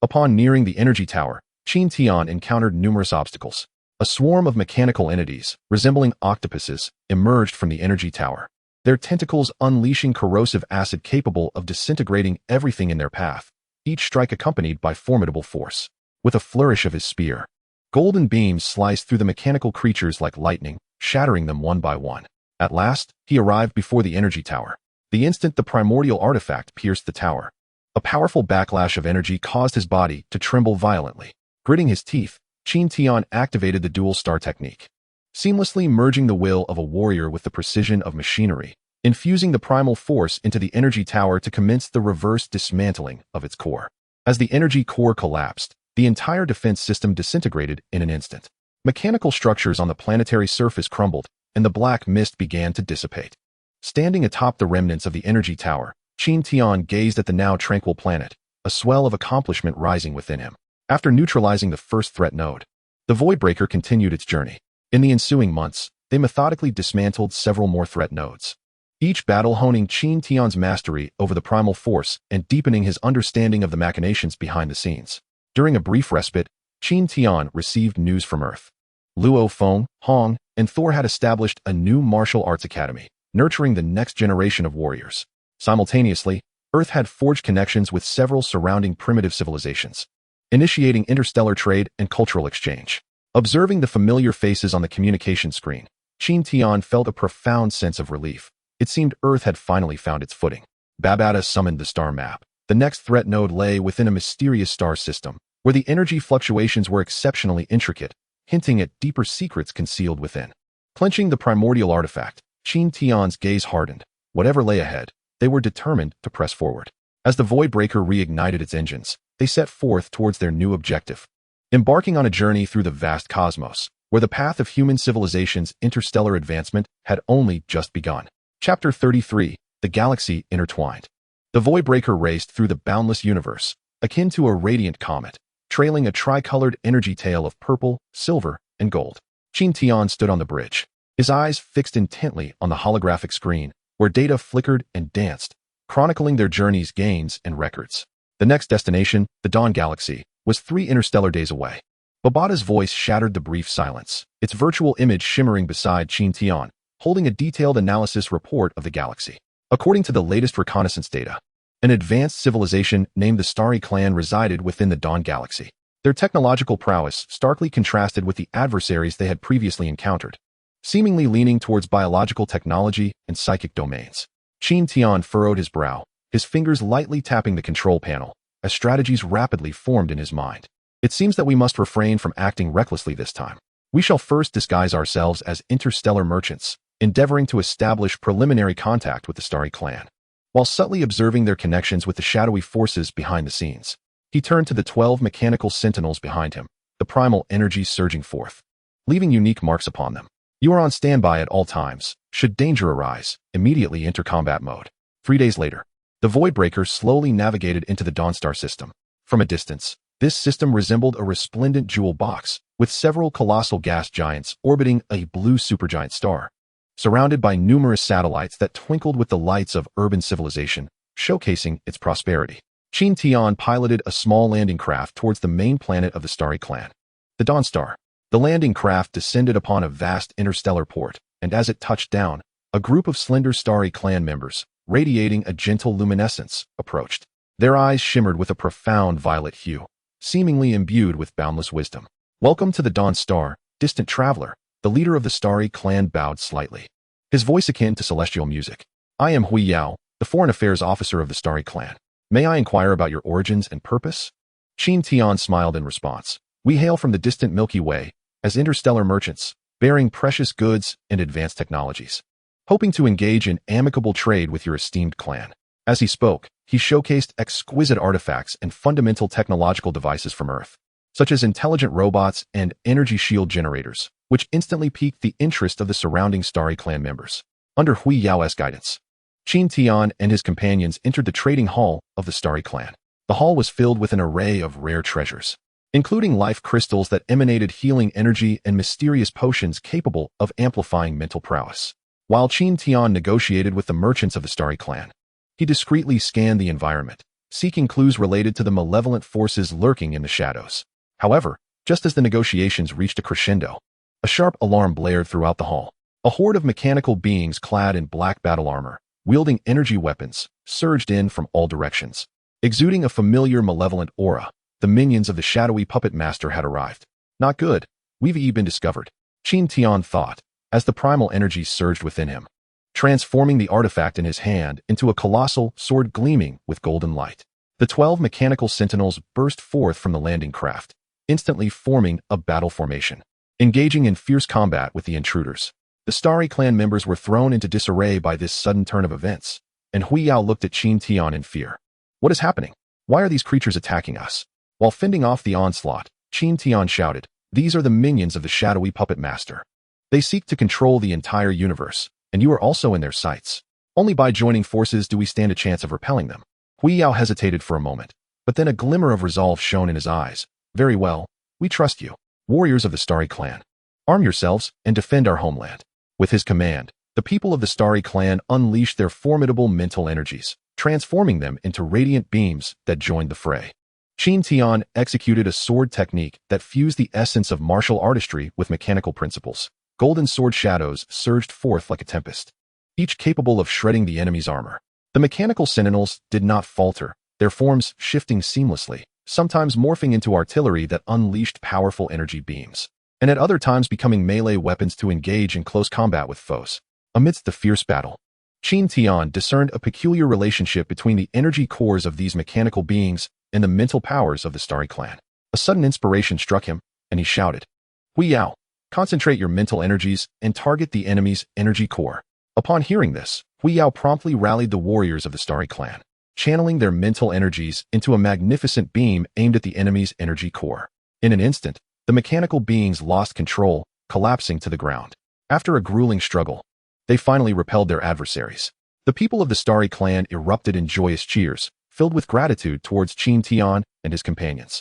Upon nearing the energy tower, Qin Tian encountered numerous obstacles. A swarm of mechanical entities, resembling octopuses, emerged from the energy tower, their tentacles unleashing corrosive acid capable of disintegrating everything in their path, each strike accompanied by formidable force. With a flourish of his spear, golden beams sliced through the mechanical creatures like lightning, shattering them one by one. At last, he arrived before the energy tower. The instant the primordial artifact pierced the tower, a powerful backlash of energy caused his body to tremble violently. Gritting his teeth, Qin Tian activated the dual star technique, seamlessly merging the will of a warrior with the precision of machinery, infusing the primal force into the energy tower to commence the reverse dismantling of its core. As the energy core collapsed, the entire defense system disintegrated in an instant. Mechanical structures on the planetary surface crumbled, and the black mist began to dissipate. Standing atop the remnants of the energy tower, Qin Tian gazed at the now tranquil planet, a swell of accomplishment rising within him. After neutralizing the first threat node, the Voidbreaker continued its journey. In the ensuing months, they methodically dismantled several more threat nodes, each battle honing Qin Tian's mastery over the primal force and deepening his understanding of the machinations behind the scenes. During a brief respite, Qin Tian received news from Earth. Luo Feng, Hong, and Thor had established a new martial arts academy, nurturing the next generation of warriors. Simultaneously, Earth had forged connections with several surrounding primitive civilizations, initiating interstellar trade and cultural exchange. Observing the familiar faces on the communication screen, Qin Tian felt a profound sense of relief. It seemed Earth had finally found its footing. Babata summoned the star map. The next threat node lay within a mysterious star system, where the energy fluctuations were exceptionally intricate, hinting at deeper secrets concealed within. Clenching the primordial artifact, Qin Tian's gaze hardened. Whatever lay ahead, they were determined to press forward. As the Voidbreaker reignited its engines, they set forth towards their new objective, embarking on a journey through the vast cosmos, where the path of human civilization's interstellar advancement had only just begun. Chapter 33, The Galaxy Intertwined. The Voidbreaker raced through the boundless universe, akin to a radiant comet, trailing a tricolored energy tail of purple, silver, and gold. Qin Tian stood on the bridge, his eyes fixed intently on the holographic screen, where data flickered and danced, chronicling their journey's gains and records. The next destination, the Dawn Galaxy, was 3 interstellar days away. Babata's voice shattered the brief silence, its virtual image shimmering beside Qin Tian, holding a detailed analysis report of the galaxy. According to the latest reconnaissance data, an advanced civilization named the Starry clan resided within the Dawn Galaxy. Their technological prowess starkly contrasted with the adversaries they had previously encountered, seemingly leaning towards biological technology and psychic domains. Qin Tian furrowed his brow, his fingers lightly tapping the control panel, as strategies rapidly formed in his mind. It seems that we must refrain from acting recklessly this time. We shall first disguise ourselves as interstellar merchants, endeavoring to establish preliminary contact with the Starry clan, while subtly observing their connections with the shadowy forces behind the scenes. He turned to the 12 mechanical sentinels behind him, the primal energy surging forth, leaving unique marks upon them. You are on standby at all times. Should danger arise, immediately enter combat mode. 3 days later, the Voidbreaker slowly navigated into the Dawnstar system. From a distance, this system resembled a resplendent jewel box, with several colossal gas giants orbiting a blue supergiant star, surrounded by numerous satellites that twinkled with the lights of urban civilization, showcasing its prosperity. Qin Tian piloted a small landing craft towards the main planet of the Starry clan, the Dawnstar. The landing craft descended upon a vast interstellar port, and as it touched down, a group of slender Starry clan members, radiating a gentle luminescence, approached. Their eyes shimmered with a profound violet hue, seemingly imbued with boundless wisdom. "Welcome to the Dawnstar, distant traveler," the leader of the Starry clan bowed slightly, his voice akin to celestial music. "I am Hui Yao, the foreign affairs officer of the Starry clan. May I inquire about your origins and purpose?" Qin Tian smiled in response. "We hail from the distant Milky Way, as interstellar merchants, bearing precious goods and advanced technologies, hoping to engage in amicable trade with your esteemed clan." As he spoke, he showcased exquisite artifacts and fundamental technological devices from Earth, such as intelligent robots and energy shield generators, which instantly piqued the interest of the surrounding Starry clan members. Under Hui Yao's guidance, Qin Tian and his companions entered the trading hall of the Starry clan. The hall was filled with an array of rare treasures, including life crystals that emanated healing energy and mysterious potions capable of amplifying mental prowess. While Qin Tian negotiated with the merchants of the Starry clan, he discreetly scanned the environment, seeking clues related to the malevolent forces lurking in the shadows. However, just as the negotiations reached a crescendo, a sharp alarm blared throughout the hall. A horde of mechanical beings clad in black battle armor, wielding energy weapons, surged in from all directions. Exuding a familiar malevolent aura, the minions of the shadowy puppet master had arrived. "Not good. We've been discovered," Qin Tian thought, as the primal energy surged within him, transforming the artifact in his hand into a colossal sword gleaming with golden light. The 12 mechanical sentinels burst forth from the landing craft, instantly forming a battle formation, engaging in fierce combat with the intruders. The Starry clan members were thrown into disarray by this sudden turn of events, and Hui Yao looked at Qin Tian in fear. "What is happening? Why are these creatures attacking us?" While fending off the onslaught, Qin Tian shouted, "These are the minions of the shadowy puppet master. They seek to control the entire universe, and you are also in their sights. Only by joining forces do we stand a chance of repelling them." Hui Yao hesitated for a moment, but then a glimmer of resolve shone in his eyes. "Very well, we trust you. Warriors of the Starry clan, arm yourselves and defend our homeland." With his command, the people of the Starry clan unleashed their formidable mental energies, transforming them into radiant beams that joined the fray. Qin Tian executed a sword technique that fused the essence of martial artistry with mechanical principles. Golden sword shadows surged forth like a tempest, each capable of shredding the enemy's armor. The mechanical sentinels did not falter, their forms shifting seamlessly, sometimes morphing into artillery that unleashed powerful energy beams, and at other times becoming melee weapons to engage in close combat with foes. Amidst the fierce battle, Qin Tian discerned a peculiar relationship between the energy cores of these mechanical beings and the mental powers of the Starry clan. A sudden inspiration struck him, and he shouted, "Hui Yao, concentrate your mental energies and target the enemy's energy core." Upon hearing this, Hui Yao promptly rallied the warriors of the Starry clan, channeling their mental energies into a magnificent beam aimed at the enemy's energy core. In an instant, the mechanical beings lost control, collapsing to the ground. After a grueling struggle, they finally repelled their adversaries. The people of the Starry clan erupted in joyous cheers, filled with gratitude towards Qin Tian and his companions.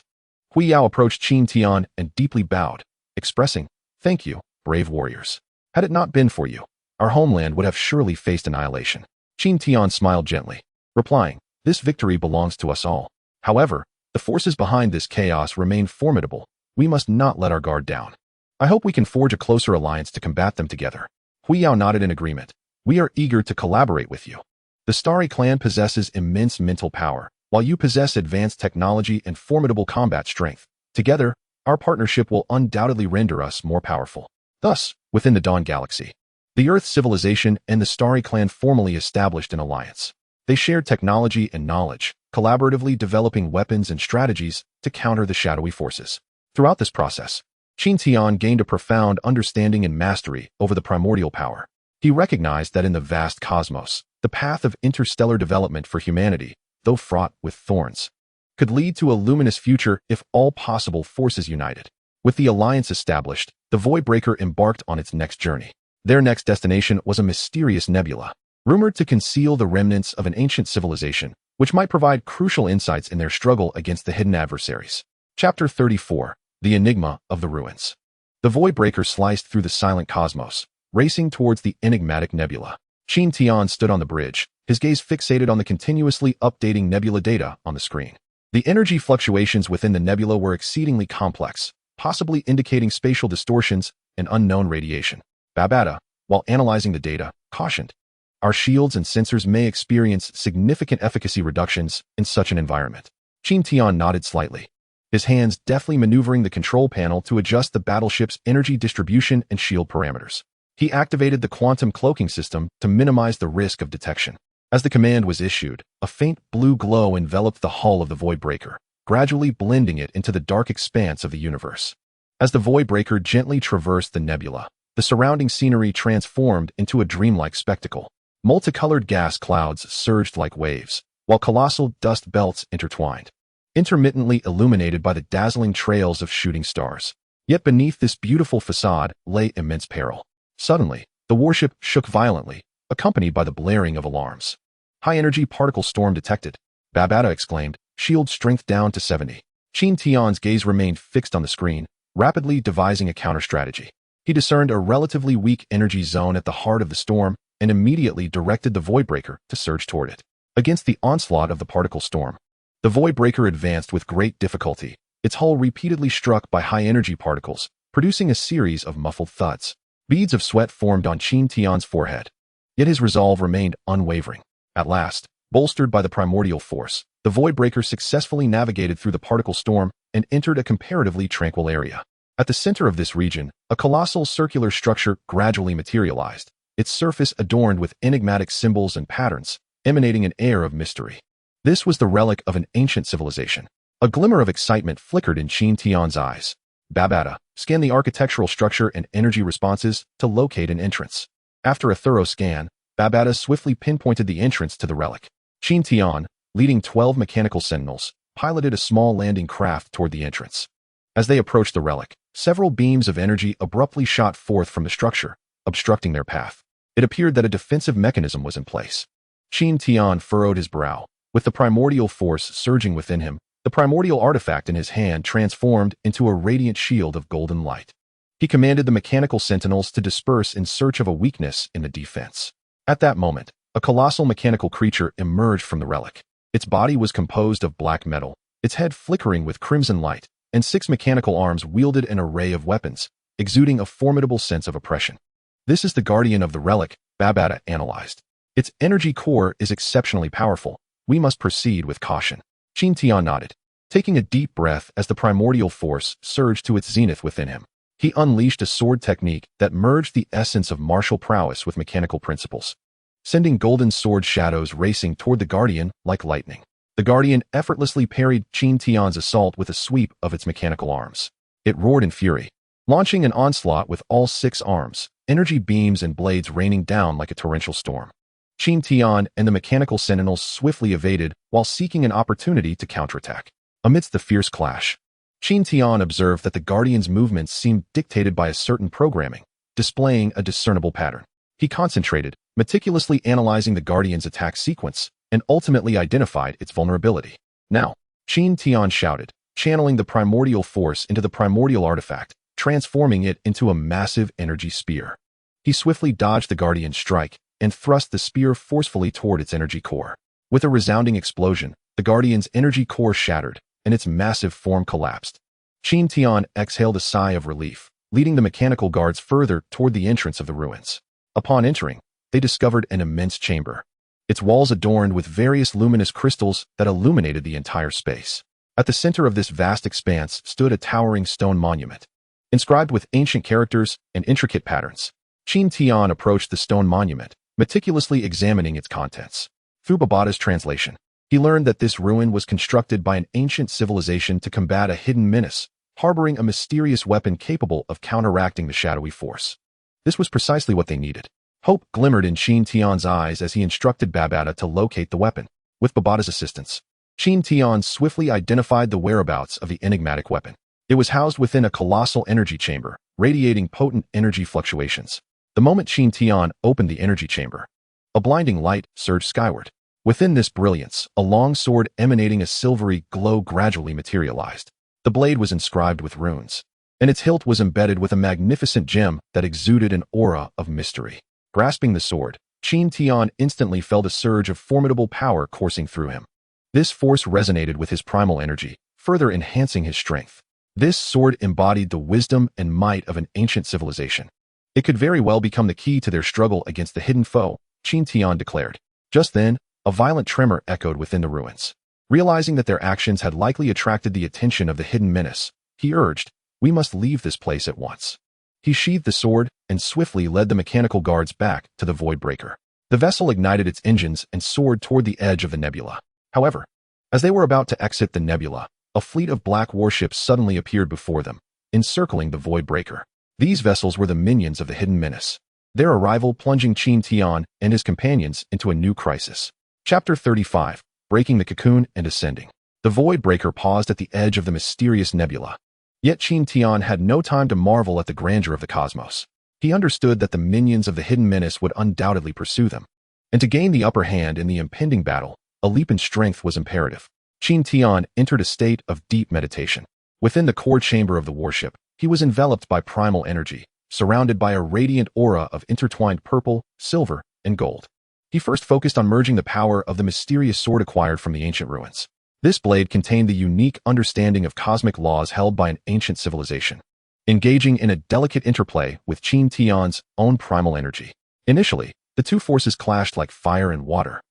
Hui Yao approached Qin Tian and deeply bowed, expressing, "Thank you, brave warriors. Had it not been for you, our homeland would have surely faced annihilation." Qin Tian smiled gently, replying, "This victory belongs to us all. However, the forces behind this chaos remain formidable. We must not let our guard down. I hope we can forge a closer alliance to combat them together." Hui Yao nodded in agreement. "We are eager to collaborate with you. The Starry clan possesses immense mental power, while you possess advanced technology and formidable combat strength. Together, our partnership will undoubtedly render us more powerful." Thus, within the Dawn Galaxy, the Earth civilization and the Starry clan formally established an alliance. They shared technology and knowledge, collaboratively developing weapons and strategies to counter the shadowy forces. Throughout this process, Qin Tian gained a profound understanding and mastery over the primordial power. He recognized that in the vast cosmos, the path of interstellar development for humanity, though fraught with thorns, could lead to a luminous future if all possible forces united. With the alliance established, the Voidbreaker embarked on its next journey. Their next destination was a mysterious nebula, rumored to conceal the remnants of an ancient civilization, which might provide crucial insights in their struggle against the hidden adversaries. Chapter 34. The Enigma of the Ruins. The Voidbreaker sliced through the silent cosmos, racing towards the enigmatic nebula. Qin Tian stood on the bridge, his gaze fixated on the continuously updating nebula data on the screen. The energy fluctuations within the nebula were exceedingly complex, possibly indicating spatial distortions and unknown radiation. Babata, while analyzing the data, cautioned, "Our shields and sensors may experience significant efficacy reductions in such an environment." Qin Tian nodded slightly, his hands deftly maneuvering the control panel to adjust the battleship's energy distribution and shield parameters. He activated the quantum cloaking system to minimize the risk of detection. As the command was issued, a faint blue glow enveloped the hull of the Voidbreaker, gradually blending it into the dark expanse of the universe. As the Voidbreaker gently traversed the nebula, the surrounding scenery transformed into a dreamlike spectacle. Multicolored gas clouds surged like waves, while colossal dust belts intertwined, intermittently illuminated by the dazzling trails of shooting stars. Yet beneath this beautiful facade lay immense peril. Suddenly, the warship shook violently, accompanied by the blaring of alarms. "High-energy particle storm detected," Babata exclaimed, shield strength down to 70. Qin Tian's gaze remained fixed on the screen, rapidly devising a counter-strategy. He discerned a relatively weak energy zone at the heart of the storm and immediately directed the Voidbreaker to surge toward it. Against the onslaught of the particle storm, the Voidbreaker advanced with great difficulty, its hull repeatedly struck by high-energy particles, producing a series of muffled thuds. Beads of sweat formed on Qin Tian's forehead. Yet his resolve remained unwavering. At last, bolstered by the primordial force, the Voidbreaker successfully navigated through the particle storm and entered a comparatively tranquil area. At the center of this region, a colossal circular structure gradually materialized, its surface adorned with enigmatic symbols and patterns, emanating an air of mystery. This was the relic of an ancient civilization. A glimmer of excitement flickered in Qin Tian's eyes. Babata scanned the architectural structure and energy responses to locate an entrance. After a thorough scan, Babata swiftly pinpointed the entrance to the relic. Qin Tian, leading 12 mechanical sentinels, piloted a small landing craft toward the entrance. As they approached the relic, several beams of energy abruptly shot forth from the structure, obstructing their path. It appeared that a defensive mechanism was in place. Qin Tian furrowed his brow. With the primordial force surging within him, the primordial artifact in his hand transformed into a radiant shield of golden light. He commanded the mechanical sentinels to disperse in search of a weakness in the defense. At that moment, a colossal mechanical creature emerged from the relic. Its body was composed of black metal, its head flickering with crimson light, and 6 mechanical arms wielded an array of weapons, exuding a formidable sense of oppression. "This is the guardian of the relic," Babata analyzed. "Its energy core is exceptionally powerful. We must proceed with caution." Qin Tian nodded, taking a deep breath as the primordial force surged to its zenith within him. He unleashed a sword technique that merged the essence of martial prowess with mechanical principles, sending golden sword shadows racing toward the Guardian like lightning. The Guardian effortlessly parried Qin Tian's assault with a sweep of its mechanical arms. It roared in fury, launching an onslaught with all 6 arms, energy beams and blades raining down like a torrential storm. Qin Tian and the mechanical sentinels swiftly evaded while seeking an opportunity to counterattack. Amidst the fierce clash, Qin Tian observed that the Guardian's movements seemed dictated by a certain programming, displaying a discernible pattern. He concentrated, meticulously analyzing the Guardian's attack sequence, and ultimately identified its vulnerability. "Now," Qin Tian shouted, channeling the primordial force into the primordial artifact, transforming it into a massive energy spear. He swiftly dodged the Guardian's strike and thrust the spear forcefully toward its energy core. With a resounding explosion, the Guardian's energy core shattered, and its massive form collapsed. Qin Tian exhaled a sigh of relief, leading the mechanical guards further toward the entrance of the ruins. Upon entering, they discovered an immense chamber, its walls adorned with various luminous crystals that illuminated the entire space. At the center of this vast expanse stood a towering stone monument, inscribed with ancient characters and intricate patterns. Qin Tian approached the stone monument, meticulously examining its contents. Through Babata's translation, he learned that this ruin was constructed by an ancient civilization to combat a hidden menace, harboring a mysterious weapon capable of counteracting the shadowy force. This was precisely what they needed. Hope glimmered in Qin Tian's eyes as he instructed Babata to locate the weapon. With Babata's assistance, Qin Tian swiftly identified the whereabouts of the enigmatic weapon. It was housed within a colossal energy chamber, radiating potent energy fluctuations. The moment Qin Tian opened the energy chamber, a blinding light surged skyward. Within this brilliance, a long sword emanating a silvery glow gradually materialized. The blade was inscribed with runes, and its hilt was embedded with a magnificent gem that exuded an aura of mystery. Grasping the sword, Qin Tian instantly felt a surge of formidable power coursing through him. This force resonated with his primal energy, further enhancing his strength. This sword embodied the wisdom and might of an ancient civilization. It could very well become the key to their struggle against the hidden foe, Qin Tian declared. Just then, a violent tremor echoed within the ruins. Realizing that their actions had likely attracted the attention of the hidden menace, he urged, "We must leave this place at once." He sheathed the sword and swiftly led the mechanical guards back to the void breaker. The vessel ignited its engines and soared toward the edge of the nebula. However, as they were about to exit the nebula, a fleet of black warships suddenly appeared before them, encircling the void breaker. These vessels were the minions of the hidden menace, their arrival plunging Qin Tian and his companions into a new crisis. Chapter 35, Breaking the Cocoon and Ascending. The void breaker paused at the edge of the mysterious nebula. Yet Qin Tian had no time to marvel at the grandeur of the cosmos. He understood that the minions of the hidden menace would undoubtedly pursue them, and to gain the upper hand in the impending battle, a leap in strength was imperative. Qin Tian entered a state of deep meditation. Within the core chamber of the warship, he was enveloped by primal energy, surrounded by a radiant aura of intertwined purple, silver, and gold. He first focused on merging the power of the mysterious sword acquired from the ancient ruins. This blade contained the unique understanding of cosmic laws held by an ancient civilization, engaging in a delicate interplay with Qin Tian's own primal energy. Initially, the two forces clashed like fire and water,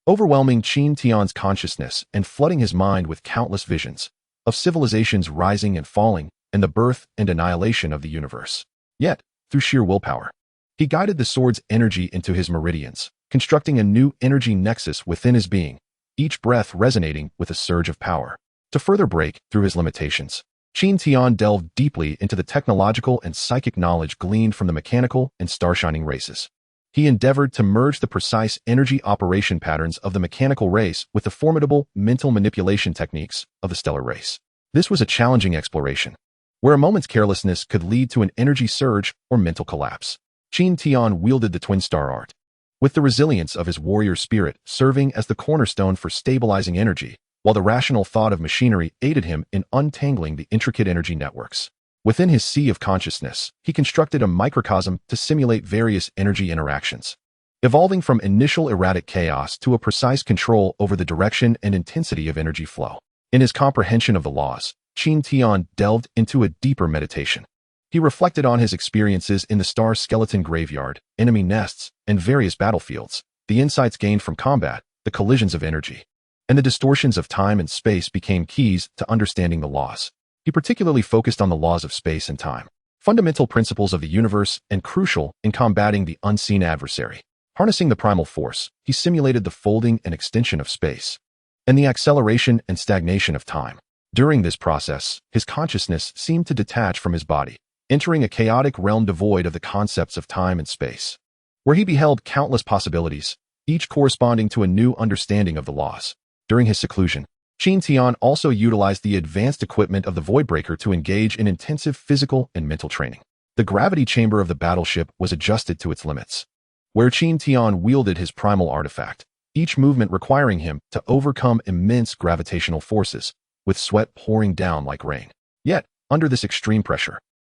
overwhelming Qin Tian's consciousness and flooding his mind with countless visions of civilizations rising and falling and the birth and annihilation of the universe. Yet, through sheer willpower, he guided the sword's energy into his meridians, constructing a new energy nexus within his being, each breath resonating with a surge of power. To further break through his limitations, Qin Tian delved deeply into the technological and psychic knowledge gleaned from the mechanical and star-shining races. He endeavored to merge the precise energy operation patterns of the mechanical race with the formidable mental manipulation techniques of the stellar race. This was a challenging exploration, where a moment's carelessness could lead to an energy surge or mental collapse. Qin Tian wielded the twin star art, with the resilience of his warrior spirit serving as the cornerstone for stabilizing energy, while the rational thought of machinery aided him in untangling the intricate energy networks. Within his sea of consciousness, he constructed a microcosm to simulate various energy interactions, evolving from initial erratic chaos to a precise control over the direction and intensity of energy flow. In his comprehension of the laws, Qin Tian delved into a deeper meditation. He reflected on his experiences in the star skeleton graveyard, enemy nests, and various battlefields. The insights gained from combat, the collisions of energy, and the distortions of time and space became keys to understanding the laws. He particularly focused on the laws of space and time, fundamental principles of the universe and crucial in combating the unseen adversary. Harnessing the primal force, he simulated the folding and extension of space, and the acceleration and stagnation of time. During this process, his consciousness seemed to detach from his body, entering a chaotic realm devoid of the concepts of time and space, where he beheld countless possibilities, each corresponding to a new understanding of the laws. During his seclusion, Qin Tian also utilized the advanced equipment of the Voidbreaker to engage in intensive physical and mental training. The gravity chamber of the battleship was adjusted to its limits, where Qin Tian wielded his primal artifact, each movement requiring him to overcome immense gravitational forces, with sweat pouring down like rain. Yet, under this extreme pressure,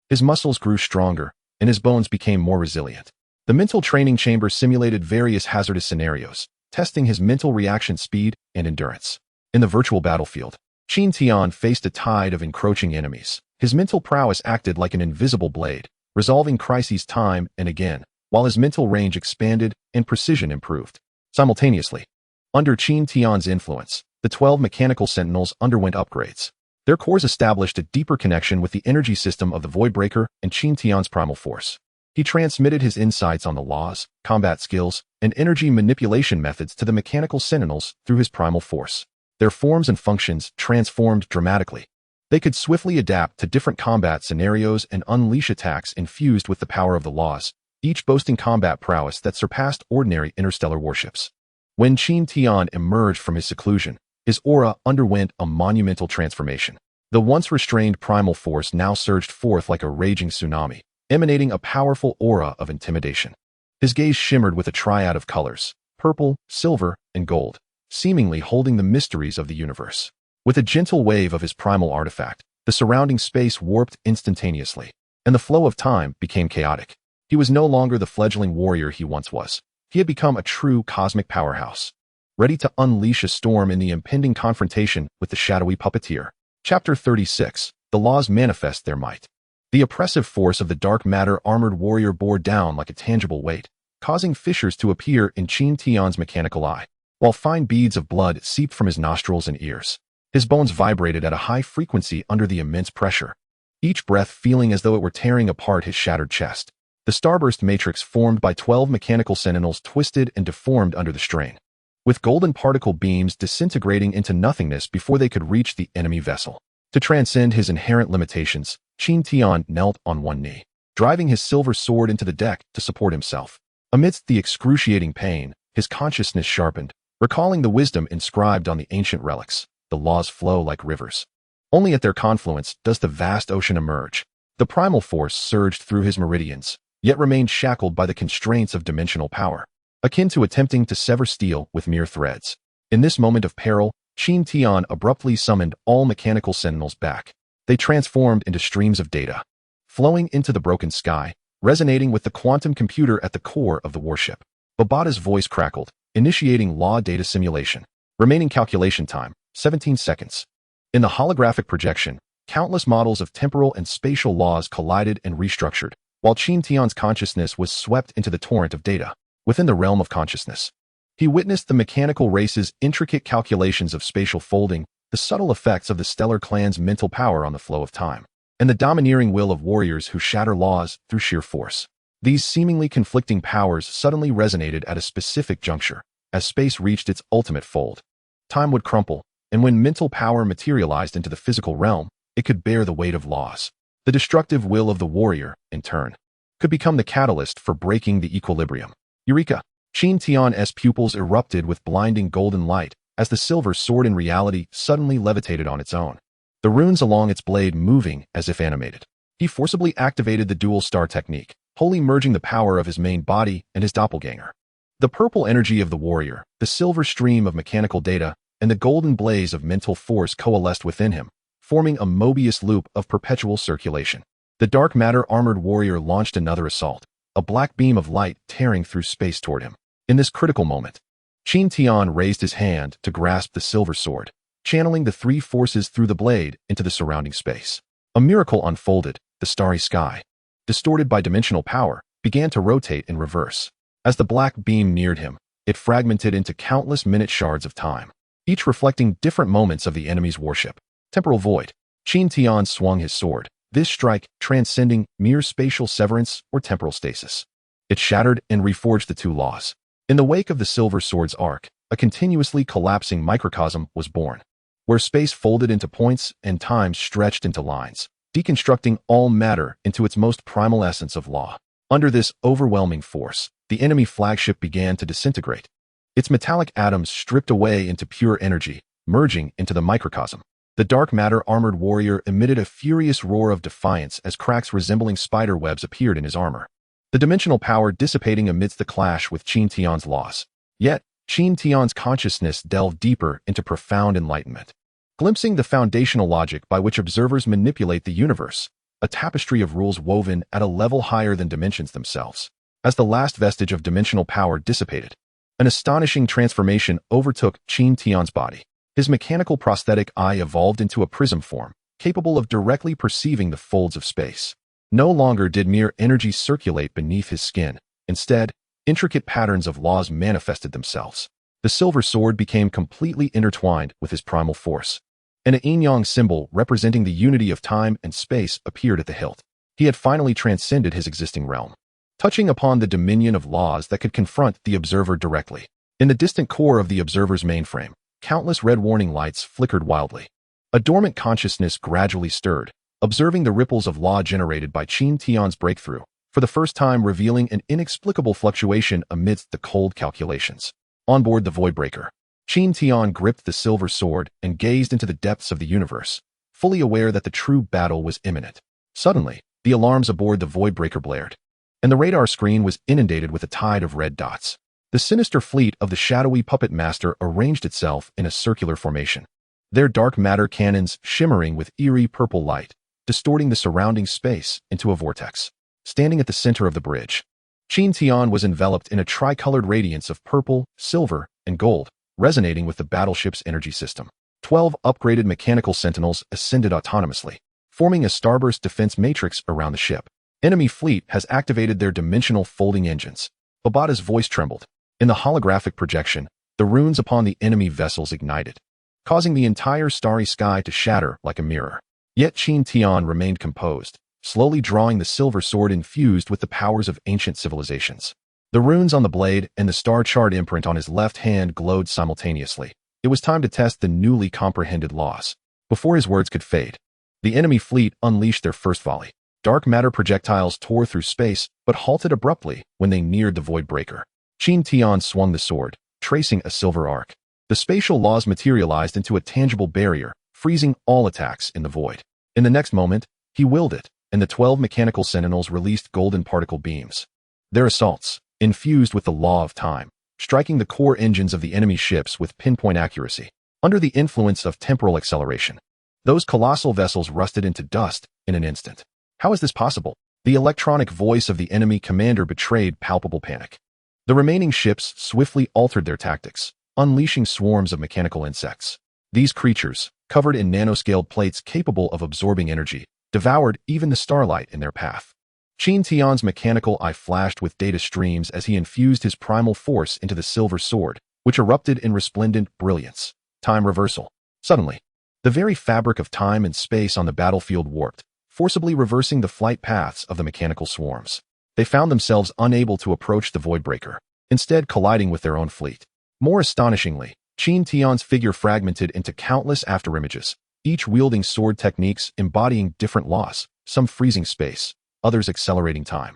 his muscles grew stronger, and his bones became more resilient. The mental training chamber simulated various hazardous scenarios, testing his mental reaction speed and endurance. In the virtual battlefield, Qin Tian faced a tide of encroaching enemies. His mental prowess acted like an invisible blade, resolving crises time and again, while his mental range expanded and precision improved. Simultaneously, under Qin Tian's influence, the 12 mechanical sentinels underwent upgrades. Their cores established a deeper connection with the energy system of the Voidbreaker and Qin Tian's primal force. He transmitted his insights on the laws, combat skills, and energy manipulation methods to the mechanical sentinels through his primal force. Their forms and functions transformed dramatically. They could swiftly adapt to different combat scenarios and unleash attacks infused with the power of the laws, each boasting combat prowess that surpassed ordinary interstellar warships. When Qin Tian emerged from his seclusion, his aura underwent a monumental transformation. The once restrained primal force now surged forth like a raging tsunami, emanating a powerful aura of intimidation. His gaze shimmered with a triad of colors, purple, silver, and gold, seemingly holding the mysteries of the universe. With a gentle wave of his primal artifact, the surrounding space warped instantaneously, and the flow of time became chaotic. He was no longer the fledgling warrior he once was. He had become a true cosmic powerhouse, ready to unleash a storm in the impending confrontation with the shadowy puppeteer. Chapter 36. The Laws Manifest Their Might. The oppressive force of the dark matter armored warrior bore down like a tangible weight, causing fissures to appear in Qin Tian's mechanical eye, while fine beads of blood seeped from his nostrils and ears. His bones vibrated at a high frequency under the immense pressure, each breath feeling as though it were tearing apart his shattered chest. The starburst matrix formed by 12 mechanical sentinels twisted and deformed under the strain, with golden particle beams disintegrating into nothingness before they could reach the enemy vessel. To transcend his inherent limitations, Qin Tian knelt on one knee, driving his silver sword into the deck to support himself. Amidst the excruciating pain, his consciousness sharpened, recalling the wisdom inscribed on the ancient relics. The laws flow like rivers. Only at their confluence does the vast ocean emerge. The primal force surged through his meridians, yet remained shackled by the constraints of dimensional power, akin to attempting to sever steel with mere threads. In this moment of peril, Qin Tian abruptly summoned all mechanical sentinels back. They transformed into streams of data, flowing into the broken sky, resonating with the quantum computer at the core of the warship. Babata's voice crackled, initiating law data simulation. Remaining calculation time, 17 seconds. In the holographic projection, countless models of temporal and spatial laws collided and restructured, while Qin Tian's consciousness was swept into the torrent of data. Within the realm of consciousness, he witnessed the mechanical race's intricate calculations of spatial folding, the subtle effects of the stellar clan's mental power on the flow of time, and the domineering will of warriors who shatter laws through sheer force. These seemingly conflicting powers suddenly resonated at a specific juncture. As space reached its ultimate fold, time would crumple, and when mental power materialized into the physical realm, it could bear the weight of laws. The destructive will of the warrior, in turn, could become the catalyst for breaking the equilibrium. Eureka! Qin Tian's pupils erupted with blinding golden light as the silver sword in reality suddenly levitated on its own, the runes along its blade moving as if animated. He forcibly activated the dual star technique, wholly merging the power of his main body and his doppelganger. The purple energy of the warrior, the silver stream of mechanical data, and the golden blaze of mental force coalesced within him, forming a Mobius loop of perpetual circulation. The dark matter armored warrior launched another assault, a black beam of light tearing through space toward him. In this critical moment, Qin Tian raised his hand to grasp the silver sword, channeling the three forces through the blade into the surrounding space. A miracle unfolded. The starry sky, distorted by dimensional power, began to rotate in reverse. As the black beam neared him, it fragmented into countless minute shards of time, each reflecting different moments of the enemy's warship. Temporal void. Qin Tian swung his sword, this strike transcending mere spatial severance or temporal stasis. It shattered and reforged the two laws. In the wake of the silver sword's arc, a continuously collapsing microcosm was born, where space folded into points and time stretched into lines, deconstructing all matter into its most primal essence of law. Under this overwhelming force, the enemy flagship began to disintegrate, its metallic atoms stripped away into pure energy, merging into the microcosm. The dark matter armored warrior emitted a furious roar of defiance as cracks resembling spider webs appeared in his armor, the dimensional power dissipating amidst the clash with Qin Tian's laws. Yet, Qin Tian's consciousness delved deeper into profound enlightenment, glimpsing the foundational logic by which observers manipulate the universe, a tapestry of rules woven at a level higher than dimensions themselves. As the last vestige of dimensional power dissipated, an astonishing transformation overtook Qin Tian's body. His mechanical prosthetic eye evolved into a prism form, capable of directly perceiving the folds of space. No longer did mere energy circulate beneath his skin. Instead, intricate patterns of laws manifested themselves. The silver sword became completely intertwined with his primal force, and a yin-yang symbol representing the unity of time and space appeared at the hilt. He had finally transcended his existing realm, touching upon the dominion of laws that could confront the observer directly. In the distant core of the observer's mainframe, countless red warning lights flickered wildly. A dormant consciousness gradually stirred, observing the ripples of law generated by Qin Tian's breakthrough, for the first time revealing an inexplicable fluctuation amidst the cold calculations. On board the Voidbreaker, Qin Tian gripped the silver sword and gazed into the depths of the universe, fully aware that the true battle was imminent. Suddenly, the alarms aboard the Voidbreaker blared, and the radar screen was inundated with a tide of red dots. The sinister fleet of the shadowy puppet master arranged itself in a circular formation, their dark matter cannons shimmering with eerie purple light, distorting the surrounding space into a vortex. Standing at the center of the bridge, Qin Tian was enveloped in a tricolored radiance of purple, silver, and gold, resonating with the battleship's energy system. 12 upgraded mechanical sentinels ascended autonomously, forming a starburst defense matrix around the ship. Enemy fleet has activated their dimensional folding engines. Obata's voice trembled. In the holographic projection, the runes upon the enemy vessels ignited, causing the entire starry sky to shatter like a mirror. Yet Qin Tian remained composed, slowly drawing the silver sword infused with the powers of ancient civilizations. The runes on the blade and the star-charred imprint on his left hand glowed simultaneously. It was time to test the newly comprehended laws. Before his words could fade, the enemy fleet unleashed their first volley. Dark matter projectiles tore through space, but halted abruptly when they neared the Voidbreaker. Qin Tian swung the sword, tracing a silver arc. The spatial laws materialized into a tangible barrier, freezing all attacks in the void. In the next moment, he willed it, and the 12 mechanical sentinels released golden particle beams. Their assaults, infused with the law of time, striking the core engines of the enemy ships with pinpoint accuracy. Under the influence of temporal acceleration, those colossal vessels rusted into dust in an instant. How is this possible? The electronic voice of the enemy commander betrayed palpable panic. The remaining ships swiftly altered their tactics, unleashing swarms of mechanical insects. These creatures, covered in nanoscaled plates capable of absorbing energy, devoured even the starlight in their path. Qin Tian's mechanical eye flashed with data streams as he infused his primal force into the silver sword, which erupted in resplendent brilliance. Time reversal. Suddenly, the very fabric of time and space on the battlefield warped, forcibly reversing the flight paths of the mechanical swarms. They found themselves unable to approach the Voidbreaker, instead colliding with their own fleet. More astonishingly, Qin Tian's figure fragmented into countless afterimages, each wielding sword techniques embodying different laws, some freezing space, others accelerating time,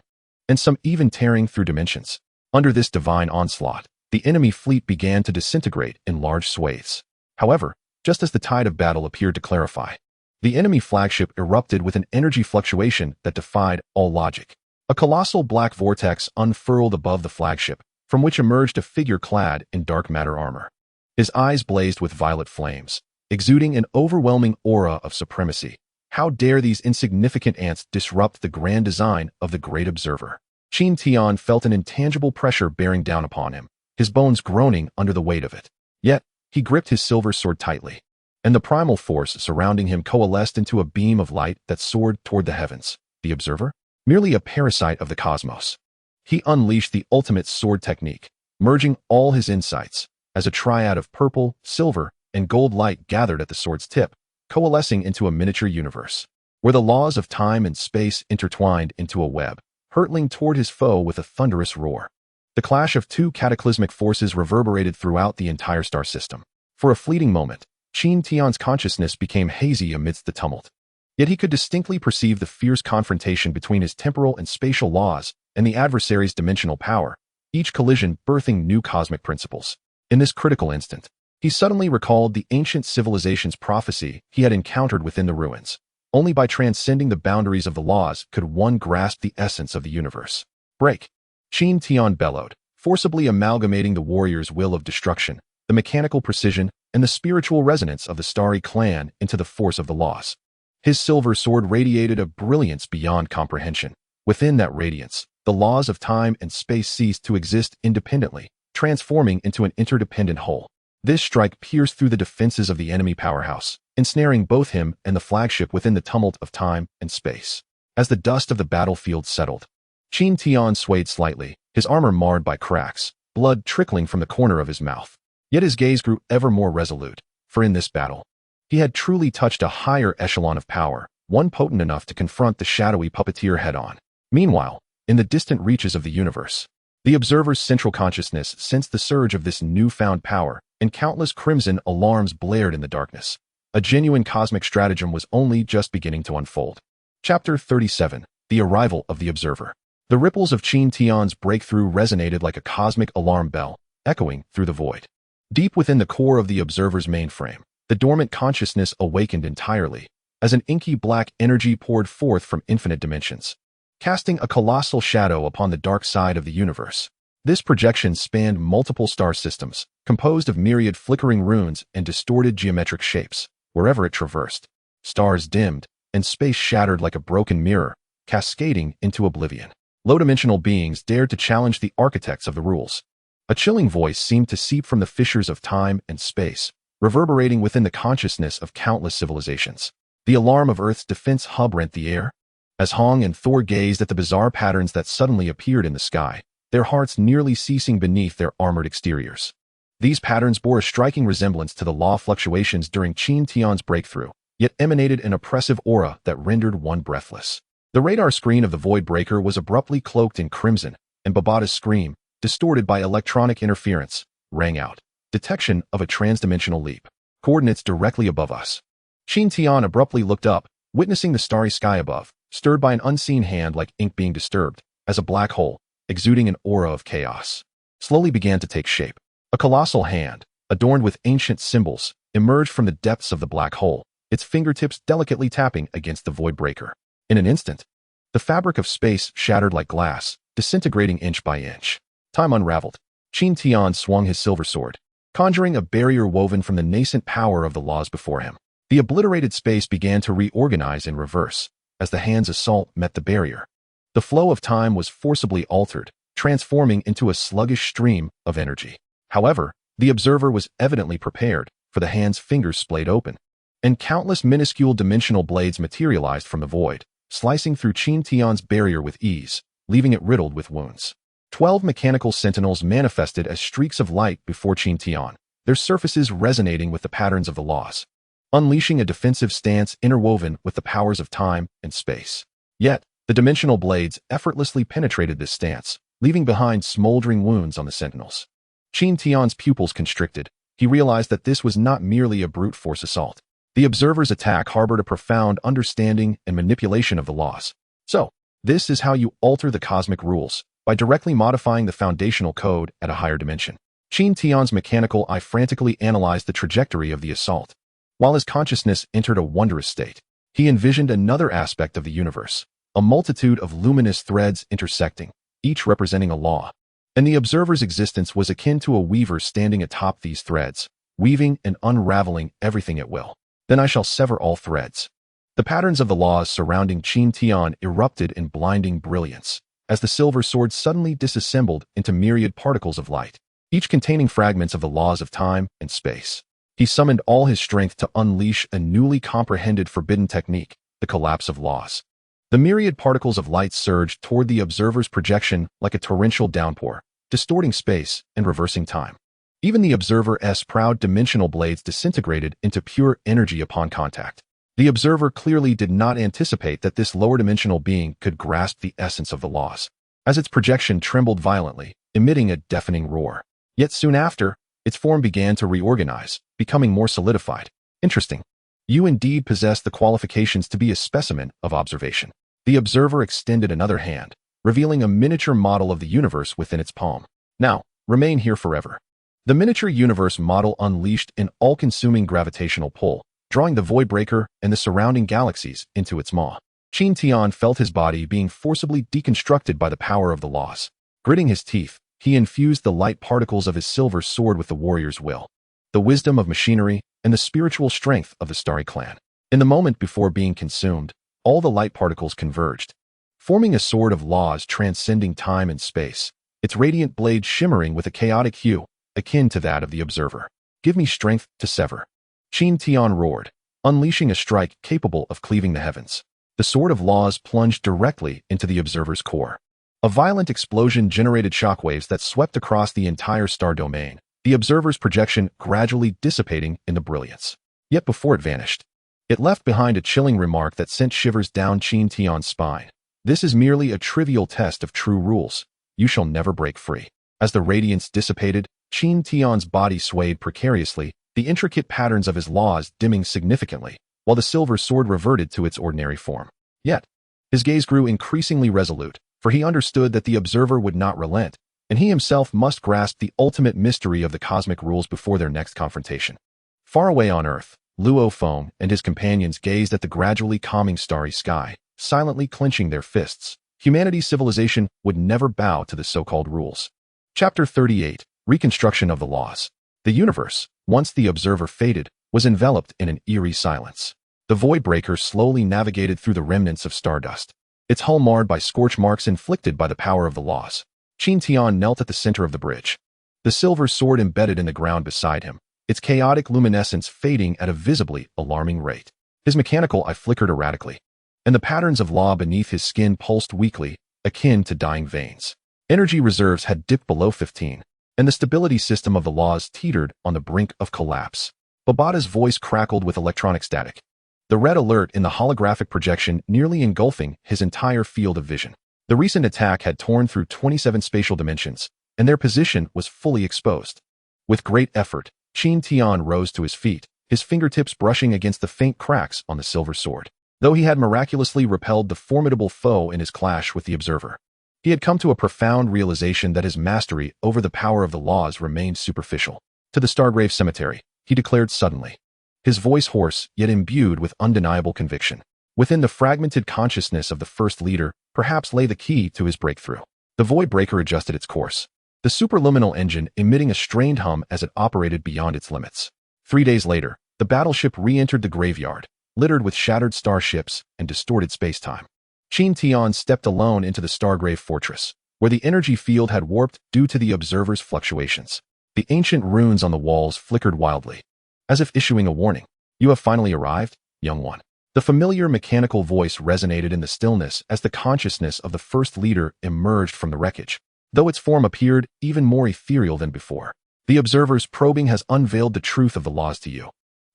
and some even tearing through dimensions. Under this divine onslaught, the enemy fleet began to disintegrate in large swathes. However, just as the tide of battle appeared to clarify, the enemy flagship erupted with an energy fluctuation that defied all logic. A colossal black vortex unfurled above the flagship, from which emerged a figure clad in dark matter armor. His eyes blazed with violet flames, exuding an overwhelming aura of supremacy. How dare these insignificant ants disrupt the grand design of the Great Observer? Qin Tian felt an intangible pressure bearing down upon him, his bones groaning under the weight of it. Yet, he gripped his silver sword tightly, and the primal force surrounding him coalesced into a beam of light that soared toward the heavens. The Observer? Merely a parasite of the cosmos. He unleashed the ultimate sword technique, merging all his insights, as a triad of purple, silver, and gold light gathered at the sword's tip, coalescing into a miniature universe, where the laws of time and space intertwined into a web, hurtling toward his foe with a thunderous roar. The clash of two cataclysmic forces reverberated throughout the entire star system. For a fleeting moment, Qin Tian's consciousness became hazy amidst the tumult. Yet he could distinctly perceive the fierce confrontation between his temporal and spatial laws and the adversary's dimensional power, each collision birthing new cosmic principles. In this critical instant, he suddenly recalled the ancient civilization's prophecy he had encountered within the ruins. Only by transcending the boundaries of the laws could one grasp the essence of the universe. Break! Qin Tian bellowed, forcibly amalgamating the warrior's will of destruction, the mechanical precision, and the spiritual resonance of the starry clan into the force of the laws. His silver sword radiated a brilliance beyond comprehension. Within that radiance, the laws of time and space ceased to exist independently, transforming into an interdependent whole. This strike pierced through the defenses of the enemy powerhouse, ensnaring both him and the flagship within the tumult of time and space. As the dust of the battlefield settled, Qin Tian swayed slightly, his armor marred by cracks, blood trickling from the corner of his mouth. Yet his gaze grew ever more resolute, for in this battle, he had truly touched a higher echelon of power, one potent enough to confront the shadowy puppeteer head-on. Meanwhile, in the distant reaches of the universe, the observer's central consciousness sensed the surge of this newfound power, and countless crimson alarms blared in the darkness. A genuine cosmic stratagem was only just beginning to unfold. Chapter 37. The Arrival of the Observer. The ripples of Qin Tian's breakthrough resonated like a cosmic alarm bell, echoing through the void. Deep within the core of the observer's mainframe, the dormant consciousness awakened entirely, as an inky black energy poured forth from infinite dimensions, casting a colossal shadow upon the dark side of the universe. This projection spanned multiple star systems, composed of myriad flickering runes and distorted geometric shapes. Wherever it traversed, stars dimmed, and space shattered like a broken mirror, cascading into oblivion. Low-dimensional beings dared to challenge the architects of the rules. A chilling voice seemed to seep from the fissures of time and space, reverberating within the consciousness of countless civilizations. The alarm of Earth's defense hub rent the air. As Hong and Thor gazed at the bizarre patterns that suddenly appeared in the sky, their hearts nearly ceasing beneath their armored exteriors. These patterns bore a striking resemblance to the law fluctuations during Qin Tian's breakthrough, yet emanated an oppressive aura that rendered one breathless. The radar screen of the Void Breaker was abruptly cloaked in crimson, and Babata's scream, distorted by electronic interference, rang out. Detection of a transdimensional leap. Coordinates directly above us. Qin Tian abruptly looked up, witnessing the starry sky above, stirred by an unseen hand like ink being disturbed, as a black hole, exuding an aura of chaos, slowly began to take shape. A colossal hand, adorned with ancient symbols, emerged from the depths of the black hole, its fingertips delicately tapping against the Void Breaker. In an instant, the fabric of space shattered like glass, disintegrating inch by inch. Time unraveled. Qin Tian swung his silver sword, conjuring a barrier woven from the nascent power of the laws before him. The obliterated space began to reorganize in reverse, as the hand's assault met the barrier. The flow of time was forcibly altered, transforming into a sluggish stream of energy. However, the observer was evidently prepared, for the hand's fingers splayed open, and countless minuscule dimensional blades materialized from the void, slicing through Qin Tian's barrier with ease, leaving it riddled with wounds. 12 mechanical sentinels manifested as streaks of light before Qin Tian, their surfaces resonating with the patterns of the laws, unleashing a defensive stance interwoven with the powers of time and space. Yet, the dimensional blades effortlessly penetrated this stance, leaving behind smoldering wounds on the sentinels. Qin Tian's pupils constricted. He realized that this was not merely a brute force assault. The observer's attack harbored a profound understanding and manipulation of the laws. So, this is how you alter the cosmic rules, by directly modifying the foundational code at a higher dimension. Qin Tian's mechanical eye frantically analyzed the trajectory of the assault. While his consciousness entered a wondrous state, he envisioned another aspect of the universe, a multitude of luminous threads intersecting, each representing a law. And the observer's existence was akin to a weaver standing atop these threads, weaving and unraveling everything at will. Then I shall sever all threads. The patterns of the laws surrounding Qin Tian erupted in blinding brilliance, as the silver sword suddenly disassembled into myriad particles of light, each containing fragments of the laws of time and space. He summoned all his strength to unleash a newly comprehended forbidden technique, the collapse of laws. The myriad particles of light surged toward the observer's projection like a torrential downpour, distorting space and reversing time. Even the observer's proud dimensional blades disintegrated into pure energy upon contact. The observer clearly did not anticipate that this lower dimensional being could grasp the essence of the laws, as its projection trembled violently, emitting a deafening roar. Yet soon after, its form began to reorganize, becoming more solidified. Interesting. You indeed possess the qualifications to be a specimen of observation. The observer extended another hand, revealing a miniature model of the universe within its palm. Now, remain here forever. The miniature universe model unleashed an all-consuming gravitational pull, drawing the Void Breaker and the surrounding galaxies into its maw. Qin Tian felt his body being forcibly deconstructed by the power of the laws. Gritting his teeth, he infused the light particles of his silver sword with the warrior's will, the wisdom of machinery, and the spiritual strength of the Starry clan. In the moment before being consumed, all the light particles converged, forming a sword of laws transcending time and space, its radiant blade shimmering with a chaotic hue, akin to that of the observer. Give me strength to sever. Qin Tian roared, unleashing a strike capable of cleaving the heavens. The sword of laws plunged directly into the observer's core. A violent explosion generated shockwaves that swept across the entire star domain, the observer's projection gradually dissipating in the brilliance. Yet before it vanished, it left behind a chilling remark that sent shivers down Qin Tian's spine. This is merely a trivial test of true rules. You shall never break free. As the radiance dissipated, Qin Tian's body swayed precariously, the intricate patterns of his laws dimming significantly, while the silver sword reverted to its ordinary form. Yet, his gaze grew increasingly resolute, for he understood that the observer would not relent, and he himself must grasp the ultimate mystery of the cosmic rules before their next confrontation. Far away on Earth, Luo Feng and his companions gazed at the gradually calming starry sky, silently clenching their fists. Humanity's civilization would never bow to the so-called rules. Chapter 38. Reconstruction of the Laws. The universe, once the observer faded, was enveloped in an eerie silence. The void breaker slowly navigated through the remnants of stardust, its hull marred by scorch marks inflicted by the power of the laws. Qin Tian knelt at the center of the bridge, the silver sword embedded in the ground beside him, its chaotic luminescence fading at a visibly alarming rate. His mechanical eye flickered erratically, and the patterns of law beneath his skin pulsed weakly, akin to dying veins. Energy reserves had dipped below 15, and the stability system of the laws teetered on the brink of collapse. Babata's voice crackled with electronic static, the red alert in the holographic projection nearly engulfing his entire field of vision. The recent attack had torn through 27 spatial dimensions, and their position was fully exposed. With great effort, Qin Tian rose to his feet, his fingertips brushing against the faint cracks on the silver sword. Though he had miraculously repelled the formidable foe in his clash with the observer, he had come to a profound realization that his mastery over the power of the laws remained superficial. To the Stargrave Cemetery, he declared suddenly, his voice hoarse yet imbued with undeniable conviction. Within the fragmented consciousness of the first leader, perhaps lay the key to his breakthrough. The void breaker adjusted its course, the superluminal engine emitting a strained hum as it operated beyond its limits. 3 days later, the battleship re-entered the graveyard, littered with shattered starships and distorted spacetime. Qin Tian stepped alone into the Stargrave fortress, where the energy field had warped due to the observer's fluctuations. The ancient runes on the walls flickered wildly, as if issuing a warning. You have finally arrived, young one. The familiar mechanical voice resonated in the stillness as the consciousness of the first leader emerged from the wreckage, though its form appeared even more ethereal than before. The observer's probing has unveiled the truth of the laws to you,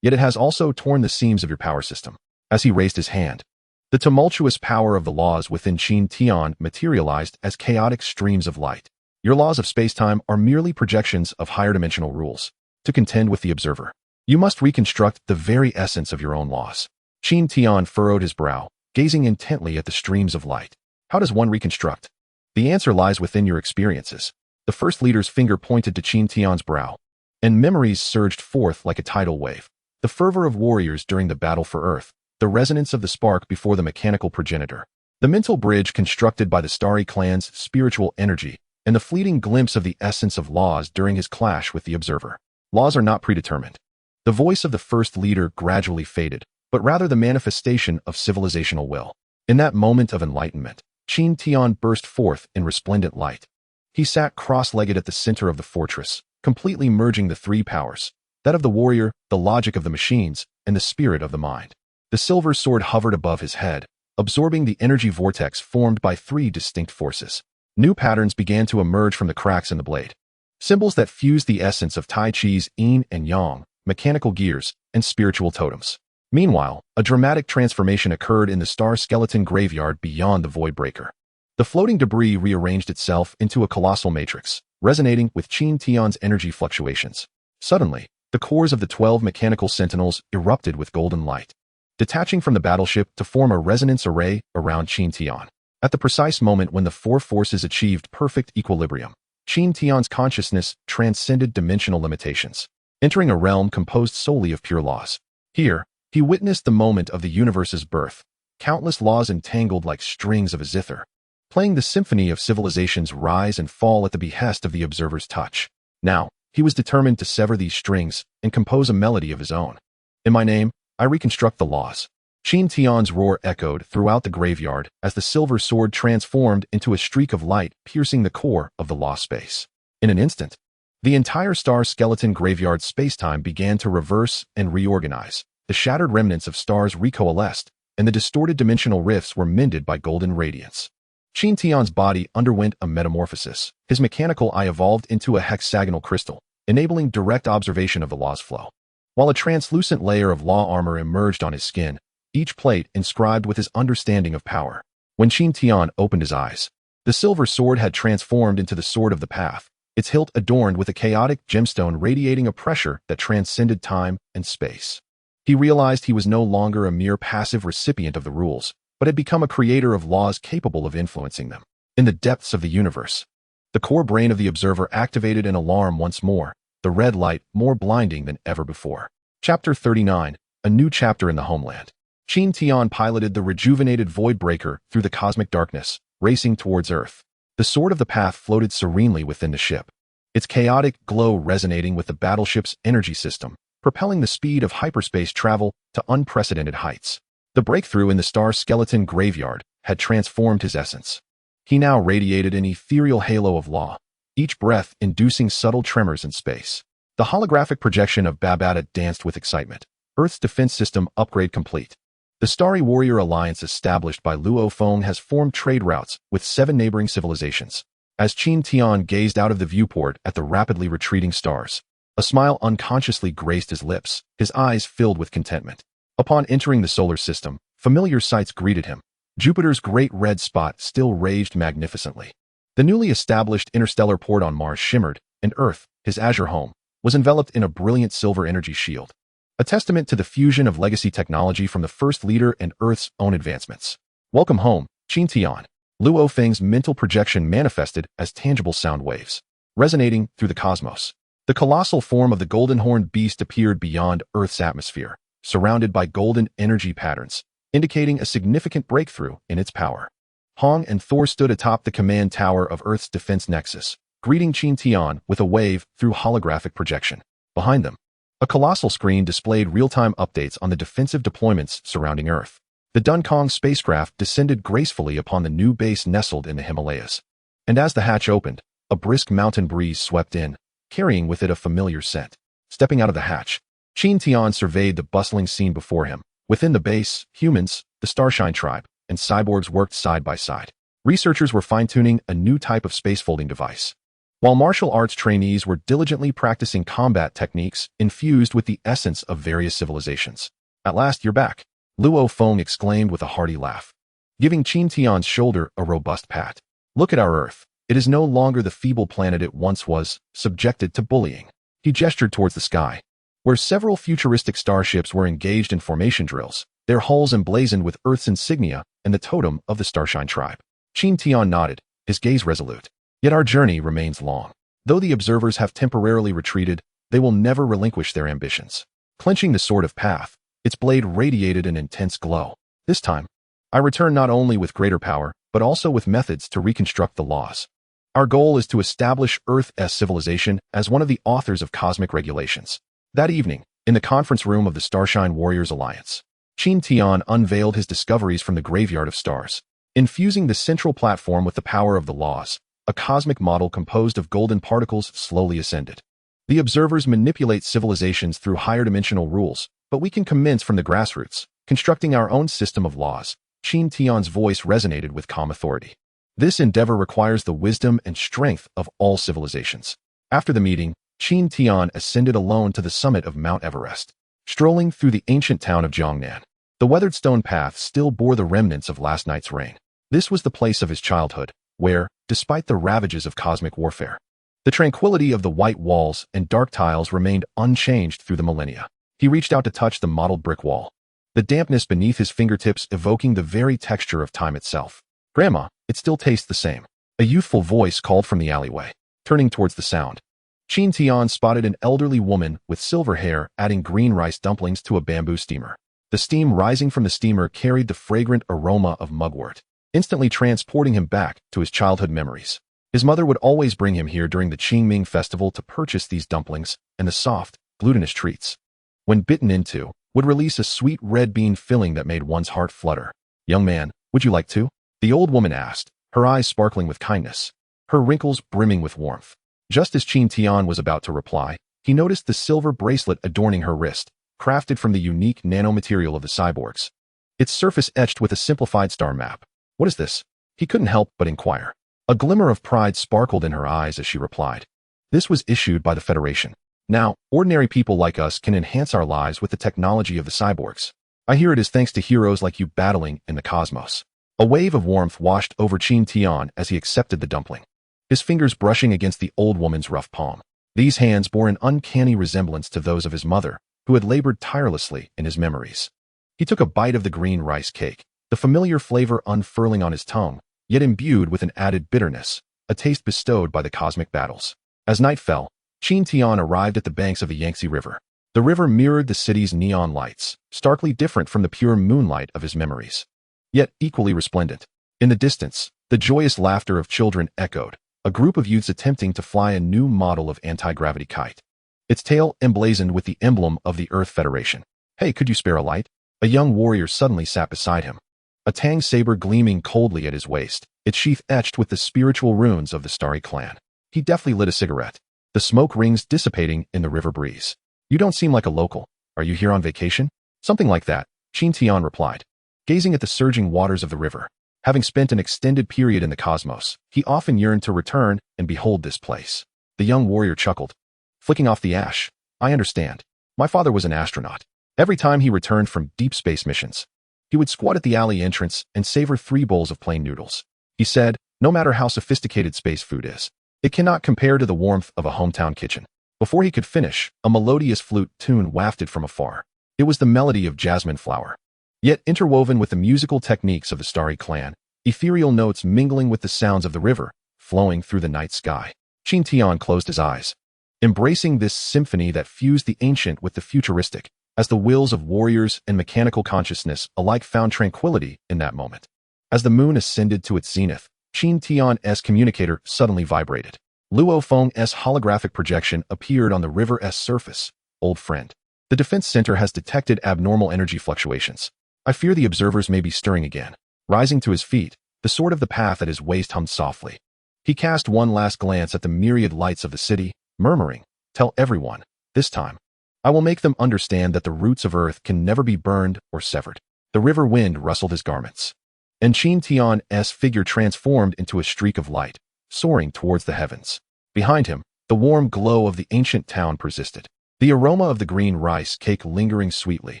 yet it has also torn the seams of your power system. As he raised his hand, the tumultuous power of the laws within Qin Tian materialized as chaotic streams of light. Your laws of spacetime are merely projections of higher dimensional rules. To contend with the observer, you must reconstruct the very essence of your own laws. Qin Tian furrowed his brow, gazing intently at the streams of light. How does one reconstruct? The answer lies within your experiences. The first leader's finger pointed to Qin Tian's brow, and memories surged forth like a tidal wave. The fervor of warriors during the battle for Earth, the resonance of the spark before the mechanical progenitor, the mental bridge constructed by the starry clan's spiritual energy, and the fleeting glimpse of the essence of laws during his clash with the observer. Laws are not predetermined. The voice of the first leader gradually faded, but rather the manifestation of civilizational will. In that moment of enlightenment, Qin Tian burst forth in resplendent light. He sat cross-legged at the center of the fortress, completely merging the three powers, that of the warrior, the logic of the machines, and the spirit of the mind. The silver sword hovered above his head, absorbing the energy vortex formed by three distinct forces. New patterns began to emerge from the cracks in the blade, symbols that fused the essence of Tai Chi's yin and yang, mechanical gears, and spiritual totems. Meanwhile, a dramatic transformation occurred in the star skeleton graveyard beyond the void breaker. The floating debris rearranged itself into a colossal matrix, resonating with Qin Tian's energy fluctuations. Suddenly, the cores of the 12 mechanical sentinels erupted with golden light, detaching from the battleship to form a resonance array around Qin Tian. At the precise moment when the four forces achieved perfect equilibrium, Qin Tian's consciousness transcended dimensional limitations, entering a realm composed solely of pure laws. Here, he witnessed the moment of the universe's birth, countless laws entangled like strings of a zither, playing the symphony of civilization's rise and fall at the behest of the observer's touch. Now, he was determined to sever these strings and compose a melody of his own. In my name, I reconstruct the laws. Qin Tian's roar echoed throughout the graveyard as the silver sword transformed into a streak of light piercing the core of the law space. In an instant, the entire star skeleton graveyard spacetime began to reverse and reorganize. The shattered remnants of stars recoalesced, and the distorted dimensional rifts were mended by golden radiance. Qin Tian's body underwent a metamorphosis. His mechanical eye evolved into a hexagonal crystal, enabling direct observation of the law's flow, while a translucent layer of law armor emerged on his skin, each plate inscribed with his understanding of power. When Qin Tian opened his eyes, the silver sword had transformed into the sword of the path, its hilt adorned with a chaotic gemstone radiating a pressure that transcended time and space. He realized he was no longer a mere passive recipient of the rules, but had become a creator of laws capable of influencing them. In the depths of the universe, the core brain of the observer activated an alarm once more, the red light more blinding than ever before. Chapter 39. a new chapter in the homeland. Qin Tian piloted the rejuvenated Void Breaker through the cosmic darkness, racing towards Earth. The Sword of the Path floated serenely within the ship, its chaotic glow resonating with the battleship's energy system, propelling the speed of hyperspace travel to unprecedented heights. The breakthrough in the star skeleton graveyard had transformed his essence. He now radiated an ethereal halo of law, each breath inducing subtle tremors in space. The holographic projection of Babata danced with excitement. Earth's defense system upgrade complete. The Starry Warrior Alliance established by Luo Feng has formed trade routes with 7 neighboring civilizations. As Qin Tian gazed out of the viewport at the rapidly retreating stars, a smile unconsciously graced his lips, his eyes filled with contentment. Upon entering the solar system, familiar sights greeted him. Jupiter's great red spot still raged magnificently. The newly established interstellar port on Mars shimmered, and Earth, his azure home, was enveloped in a brilliant silver energy shield, a testament to the fusion of legacy technology from the first leader and Earth's own advancements. Welcome home, Qin Tian. Luo Feng's mental projection manifested as tangible sound waves, resonating through the cosmos. The colossal form of the golden-horned beast appeared beyond Earth's atmosphere, surrounded by golden energy patterns, indicating a significant breakthrough in its power. Hong and Thor stood atop the command tower of Earth's defense nexus, greeting Qin Tian with a wave through holographic projection. Behind them, a colossal screen displayed real-time updates on the defensive deployments surrounding Earth. The Dunkong spacecraft descended gracefully upon the new base nestled in the Himalayas. And as the hatch opened, a brisk mountain breeze swept in, carrying with it a familiar scent. Stepping out of the hatch, Qin Tian surveyed the bustling scene before him. Within the base, humans, the Starshine tribe, and cyborgs worked side by side. Researchers were fine-tuning a new type of space-folding device, while martial arts trainees were diligently practicing combat techniques infused with the essence of various civilizations. At last, you're back, Luo Feng exclaimed with a hearty laugh, giving Qin Tian's shoulder a robust pat. Look at our Earth. It is no longer the feeble planet it once was, subjected to bullying. He gestured towards the sky, where several futuristic starships were engaged in formation drills, their hulls emblazoned with Earth's insignia and the totem of the Starshine tribe. Qin Tian nodded, his gaze resolute. Yet our journey remains long. Though the observers have temporarily retreated, they will never relinquish their ambitions. Clenching the sword of path, its blade radiated an intense glow. This time, I return not only with greater power, but also with methods to reconstruct the laws. Our goal is to establish Earth's civilization as one of the authors of cosmic regulations. That evening, in the conference room of the Starshine Warriors Alliance, Qin Tian unveiled his discoveries from the graveyard of stars. Infusing the central platform with the power of the laws, a cosmic model composed of golden particles slowly ascended. The observers manipulate civilizations through higher dimensional rules, but we can commence from the grassroots, constructing our own system of laws. Qin Tian's voice resonated with calm authority. This endeavor requires the wisdom and strength of all civilizations. After the meeting, Qin Tian ascended alone to the summit of Mount Everest. Strolling through the ancient town of Jiangnan, the weathered stone path still bore the remnants of last night's rain. This was the place of his childhood, where, despite the ravages of cosmic warfare, the tranquility of the white walls and dark tiles remained unchanged through the millennia. He reached out to touch the mottled brick wall, the dampness beneath his fingertips evoking the very texture of time itself. Grandma, it still tastes the same. A youthful voice called from the alleyway. Turning towards the sound, Qin Tian spotted an elderly woman with silver hair adding green rice dumplings to a bamboo steamer. The steam rising from the steamer carried the fragrant aroma of mugwort, instantly transporting him back to his childhood memories. His mother would always bring him here during the Qingming festival to purchase these dumplings, and the soft, glutinous treats, when bitten into, would release a sweet red bean filling that made one's heart flutter. Young man, would you like to? The old woman asked, her eyes sparkling with kindness, her wrinkles brimming with warmth. Just as Qin Tian was about to reply, he noticed the silver bracelet adorning her wrist, crafted from the unique nanomaterial of the cyborgs, its surface etched with a simplified star map. What is this? He couldn't help but inquire. A glimmer of pride sparkled in her eyes as she replied. This was issued by the Federation. Now, ordinary people like us can enhance our lives with the technology of the cyborgs. I hear it is thanks to heroes like you battling in the cosmos. A wave of warmth washed over Qin Tian as he accepted the dumpling, his fingers brushing against the old woman's rough palm. These hands bore an uncanny resemblance to those of his mother, who had labored tirelessly in his memories. He took a bite of the green rice cake, the familiar flavor unfurling on his tongue, yet imbued with an added bitterness, a taste bestowed by the cosmic battles. As night fell, Qin Tian arrived at the banks of the Yangtze River. The river mirrored the city's neon lights, starkly different from the pure moonlight of his memories, yet equally resplendent. In the distance, the joyous laughter of children echoed, a group of youths attempting to fly a new model of anti-gravity kite, its tail emblazoned with the emblem of the Earth Federation. "Hey, could you spare a light?" A young warrior suddenly sat beside him, a tang saber gleaming coldly at his waist, its sheath etched with the spiritual runes of the Starry clan. He deftly lit a cigarette, the smoke rings dissipating in the river breeze. "You don't seem like a local. Are you here on vacation?" "Something like that," Qin Tian replied, gazing at the surging waters of the river. Having spent an extended period in the cosmos, he often yearned to return and behold this place. The young warrior chuckled, flicking off the ash. "I understand. My father was an astronaut. Every time he returned from deep space missions, he would squat at the alley entrance and savor 3 bowls of plain noodles. He said, no matter how sophisticated space food is, it cannot compare to the warmth of a hometown kitchen." Before he could finish, a melodious flute tune wafted from afar. It was the melody of jasmine flower, yet interwoven with the musical techniques of the Starry clan, ethereal notes mingling with the sounds of the river, flowing through the night sky. Qin Tian closed his eyes, embracing this symphony that fused the ancient with the futuristic, as the wills of warriors and mechanical consciousness alike found tranquility in that moment. As the moon ascended to its zenith, Qin Tian's communicator suddenly vibrated. Luo Feng's holographic projection appeared on the river's surface. "Old friend, the defense center has detected abnormal energy fluctuations. I fear the observers may be stirring again." Rising to his feet, the sword of the path at his waist hummed softly. He cast one last glance at the myriad lights of the city, murmuring, "Tell everyone, this time, I will make them understand that the roots of earth can never be burned or severed." The river wind rustled his garments, and Qin Tian's figure transformed into a streak of light, soaring towards the heavens. Behind him, the warm glow of the ancient town persisted, the aroma of the green rice cake lingering sweetly.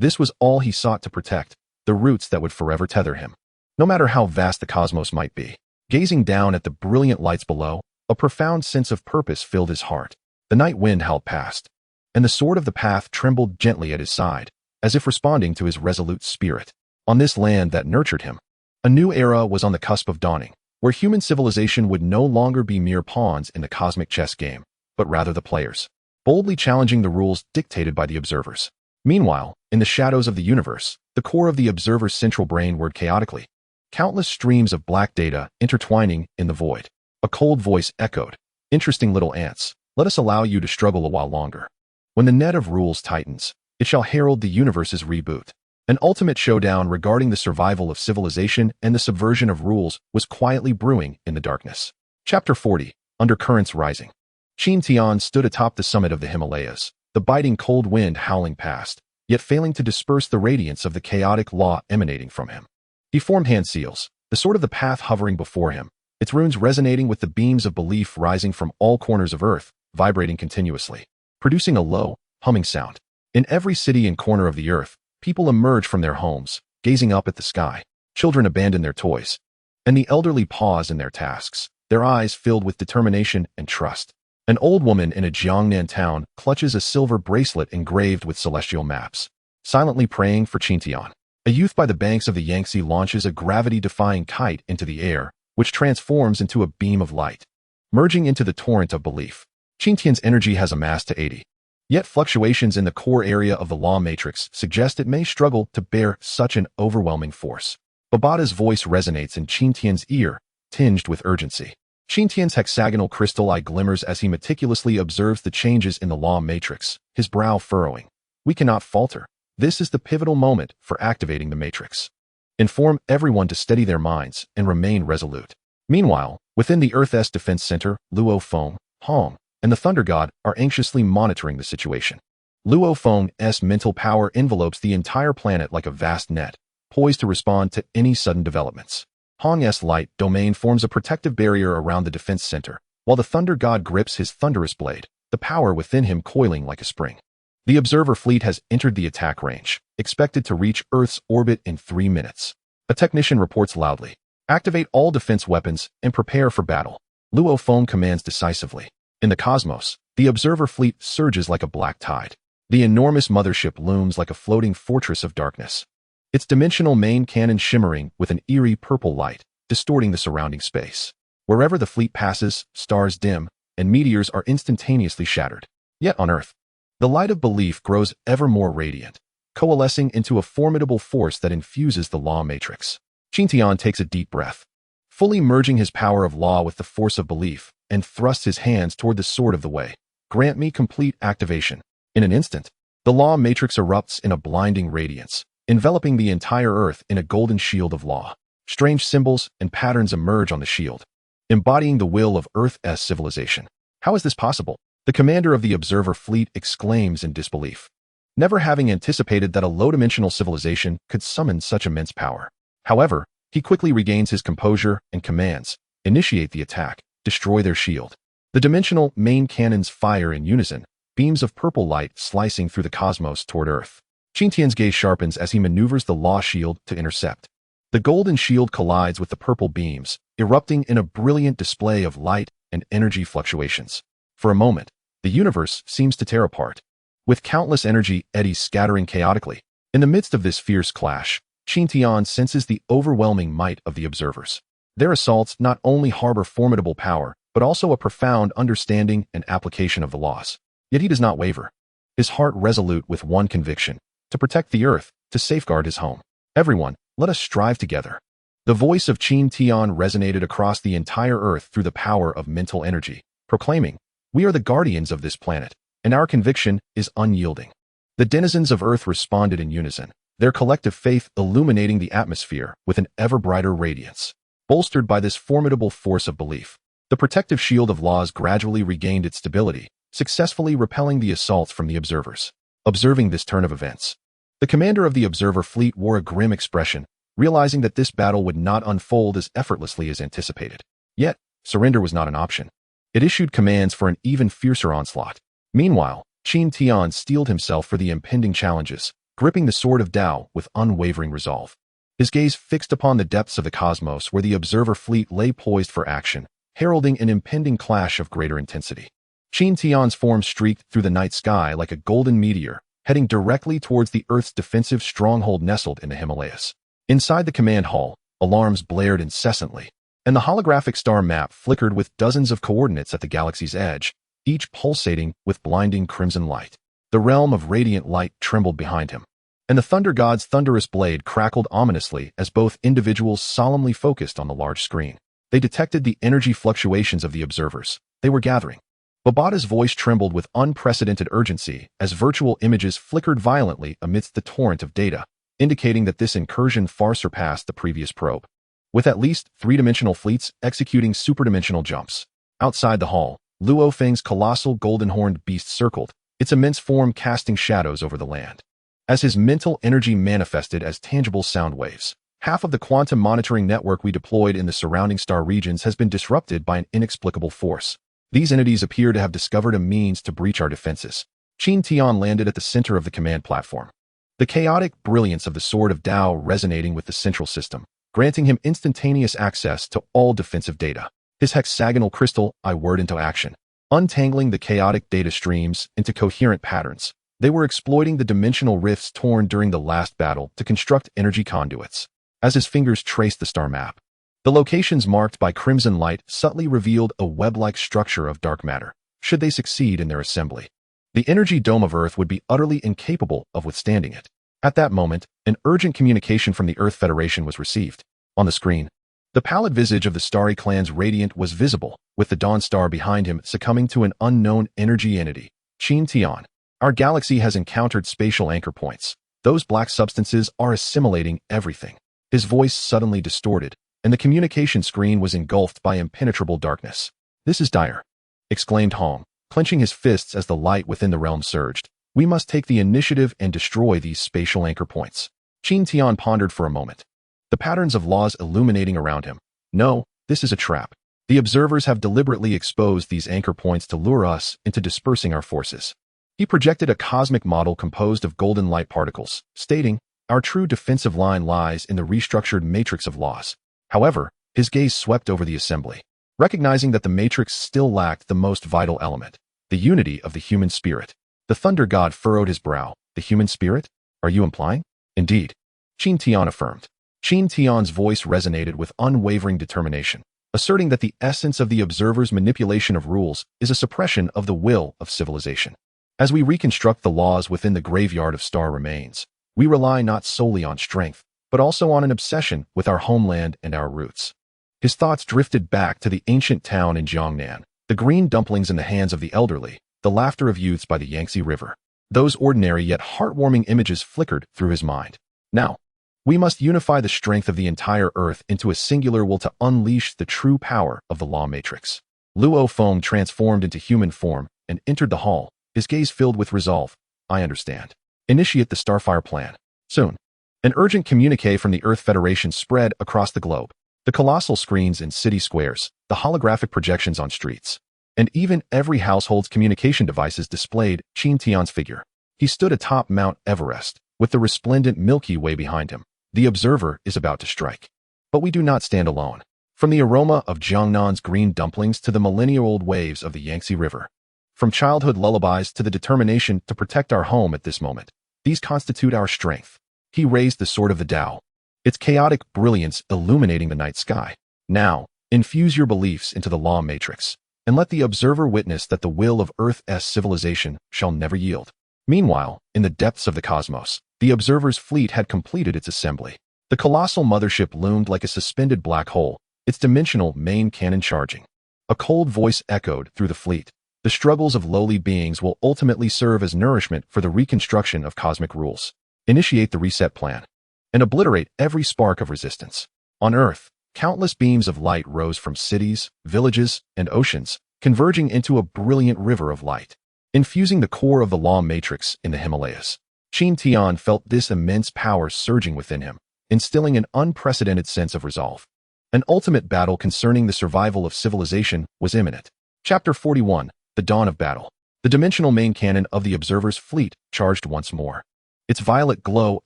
This was all he sought to protect, the roots that would forever tether him, no matter how vast the cosmos might be. Gazing down at the brilliant lights below, a profound sense of purpose filled his heart. The night wind howled past, and the sword of the path trembled gently at his side, as if responding to his resolute spirit. On this land that nurtured him, a new era was on the cusp of dawning, where human civilization would no longer be mere pawns in the cosmic chess game, but rather the players, boldly challenging the rules dictated by the observers. Meanwhile, in the shadows of the universe, the core of the observer's central brain whirred chaotically, countless streams of black data intertwining in the void. A cold voice echoed, "Interesting little ants, let us allow you to struggle a while longer. When the net of rules tightens, it shall herald the universe's reboot." An ultimate showdown regarding the survival of civilization and the subversion of rules was quietly brewing in the darkness. Chapter 40. Undercurrents Rising. Qin Tian stood atop the summit of the Himalayas, the biting cold wind howling past, yet failing to disperse the radiance of the chaotic law emanating from him. He formed hand seals, the sword of the path hovering before him, its runes resonating with the beams of belief rising from all corners of earth, vibrating continuously, producing a low, humming sound. In every city and corner of the earth, people emerge from their homes, gazing up at the sky. Children abandon their toys, and the elderly pause in their tasks, their eyes filled with determination and trust. An old woman in a Jiangnan town clutches a silver bracelet engraved with celestial maps, silently praying for Qin Tian. A youth by the banks of the Yangtze launches a gravity-defying kite into the air, which transforms into a beam of light, merging into the torrent of belief. Qin Tian's energy has amassed to 80. Yet fluctuations in the core area of the law matrix suggest it may struggle to bear such an overwhelming force. Babada's voice resonates in Qin Tian's ear, tinged with urgency. Qin Tian's hexagonal crystal eye glimmers as he meticulously observes the changes in the law matrix, his brow furrowing. "We cannot falter. This is the pivotal moment for activating the matrix. Inform everyone to steady their minds and remain resolute." Meanwhile, within the Earth's defense center, Luo Feng, Hong, and the Thunder God are anxiously monitoring the situation. Luo Feng's mental power envelopes the entire planet like a vast net, poised to respond to any sudden developments. Hong's light domain forms a protective barrier around the defense center, while the Thunder God grips his thunderous blade, the power within him coiling like a spring. The observer fleet has entered the attack range, expected to reach Earth's orbit in 3 minutes. A technician reports loudly, "Activate all defense weapons and prepare for battle." Luo Feng commands decisively. In the cosmos, the observer fleet surges like a black tide. The enormous mothership looms like a floating fortress of darkness, its dimensional main cannon shimmering with an eerie purple light, distorting the surrounding space. Wherever the fleet passes, stars dim, and meteors are instantaneously shattered. Yet on Earth, The light of belief grows ever more radiant, coalescing into a formidable force that infuses the law matrix. Qin Tian takes a deep breath, fully merging his power of law with the force of belief, and thrusts his hands toward the sword of the way. Grant me complete activation. In an instant, the law matrix erupts in a blinding radiance, enveloping the entire earth in a golden shield of law. Strange symbols and patterns emerge on the shield, embodying the will of Earth's civilization. How is this possible? The commander of the observer fleet exclaims in disbelief, never having anticipated that a low-dimensional civilization could summon such immense power. However, he quickly regains his composure and commands, initiate the attack, destroy their shield. The dimensional main cannons fire in unison, beams of purple light slicing through the cosmos toward Earth. Qin Tian's gaze sharpens as he maneuvers the law shield to intercept. The golden shield collides with the purple beams, erupting in a brilliant display of light and energy fluctuations. For a moment, the universe seems to tear apart, with countless energy eddies scattering chaotically. In the midst of this fierce clash, Qin Tian senses the overwhelming might of the observers. Their assaults not only harbor formidable power, but also a profound understanding and application of the laws. Yet he does not waver, his heart resolute with one conviction: to protect the earth, to safeguard his home. Everyone, let us strive together. The voice of Qin Tian resonated across the entire earth through the power of mental energy, proclaiming, "We are the guardians of this planet, and our conviction is unyielding." The denizens of Earth responded in unison, their collective faith illuminating the atmosphere with an ever brighter radiance. Bolstered by this formidable force of belief, the protective shield of laws gradually regained its stability, successfully repelling the assaults from the observers. Observing this turn of events, the commander of the observer fleet wore a grim expression, realizing that this battle would not unfold as effortlessly as anticipated. Yet, surrender was not an option. It issued commands for an even fiercer onslaught. Meanwhile, Qin Tian steeled himself for the impending challenges, gripping the sword of Tao with unwavering resolve. His gaze fixed upon the depths of the cosmos where the observer fleet lay poised for action, heralding an impending clash of greater intensity. Qin Tian's form streaked through the night sky like a golden meteor, heading directly towards the Earth's defensive stronghold nestled in the Himalayas. Inside the command hall, alarms blared incessantly, and the holographic star map flickered with dozens of coordinates at the galaxy's edge, each pulsating with blinding crimson light. The realm of radiant light trembled behind him, and the Thunder God's thunderous blade crackled ominously as both individuals solemnly focused on the large screen. They detected the energy fluctuations of the observers. They were gathering. Babata's voice trembled with unprecedented urgency as virtual images flickered violently amidst the torrent of data, indicating that this incursion far surpassed the previous probe. With at least three-dimensional fleets executing superdimensional jumps. Outside the hall, Luo Feng's colossal golden-horned beast circled, its immense form casting shadows over the land. As his mental energy manifested as tangible sound waves, half of the quantum monitoring network we deployed in the surrounding star regions has been disrupted by an inexplicable force. These entities appear to have discovered a means to breach our defenses. Qin Tian landed at the center of the command platform, the chaotic brilliance of the Sword of Tao resonating with the central system, granting him instantaneous access to all defensive data. His hexagonal crystal eye whirred into action, untangling the chaotic data streams into coherent patterns. They were exploiting the dimensional rifts torn during the last battle to construct energy conduits. As his fingers traced the star map, the locations marked by crimson light subtly revealed a web-like structure of dark matter. Should they succeed in their assembly, the energy dome of Earth would be utterly incapable of withstanding it. At that moment, an urgent communication from the Earth Federation was received. On the screen, the pallid visage of the Starry clan's Radiant was visible, with the Dawn Star behind him succumbing to an unknown energy entity. Qin Tian, our galaxy has encountered spatial anchor points. Those black substances are assimilating everything. His voice suddenly distorted, and the communication screen was engulfed by impenetrable darkness. "This is dire," exclaimed Hong, clenching his fists as the light within the realm surged. "We must take the initiative and destroy these spatial anchor points." Qin Tian pondered for a moment, the patterns of laws illuminating around him. "No, this is a trap. The observers have deliberately exposed these anchor points to lure us into dispersing our forces." He projected a cosmic model composed of golden light particles, stating, "Our true defensive line lies in the restructured matrix of laws." However, his gaze swept over the assembly, recognizing that the matrix still lacked the most vital element, the unity of the human spirit. The Thunder God furrowed his brow. "The human spirit? Are you implying?" "Indeed," Qin Tian affirmed. Qin Tian's voice resonated with unwavering determination, asserting that the essence of the observer's manipulation of rules is a suppression of the will of civilization. As we reconstruct the laws within the graveyard of star remains, we rely not solely on strength, but also on an obsession with our homeland and our roots. His thoughts drifted back to the ancient town in Jiangnan, the green dumplings in the hands of the elderly, the laughter of youths by the Yangtze River. Those ordinary yet heartwarming images flickered through his mind. Now, we must unify the strength of the entire Earth into a singular will to unleash the true power of the law matrix. Luo Feng transformed into human form and entered the hall, his gaze filled with resolve. I understand. Initiate the Starfire plan. Soon. An urgent communique from the Earth Federation spread across the globe. The colossal screens in city squares, the holographic projections on streets, and even every household's communication devices displayed Qin Tian's figure. He stood atop Mount Everest, with the resplendent Milky Way behind him. The observer is about to strike. But we do not stand alone. From the aroma of Jiangnan's green dumplings to the millennia-old waves of the Yangtze River, from childhood lullabies to the determination to protect our home at this moment, these constitute our strength. He raised the sword of the Tao, its chaotic brilliance illuminating the night sky. Now, infuse your beliefs into the law matrix, and let the observer witness that the will of Earth's civilization shall never yield. Meanwhile, in the depths of the cosmos, the observer's fleet had completed its assembly. The colossal mothership loomed like a suspended black hole, its dimensional main cannon charging. A cold voice echoed through the fleet. The struggles of lowly beings will ultimately serve as nourishment for the reconstruction of cosmic rules. Initiate the reset plan and obliterate every spark of resistance. On Earth, countless beams of light rose from cities, villages, and oceans, converging into a brilliant river of light, infusing the core of the law matrix in the Himalayas. Qin Tian felt this immense power surging within him, instilling an unprecedented sense of resolve. An ultimate battle concerning the survival of civilization was imminent. Chapter 41, The Dawn of Battle. The dimensional main cannon of the observer's fleet charged once more, its violet glow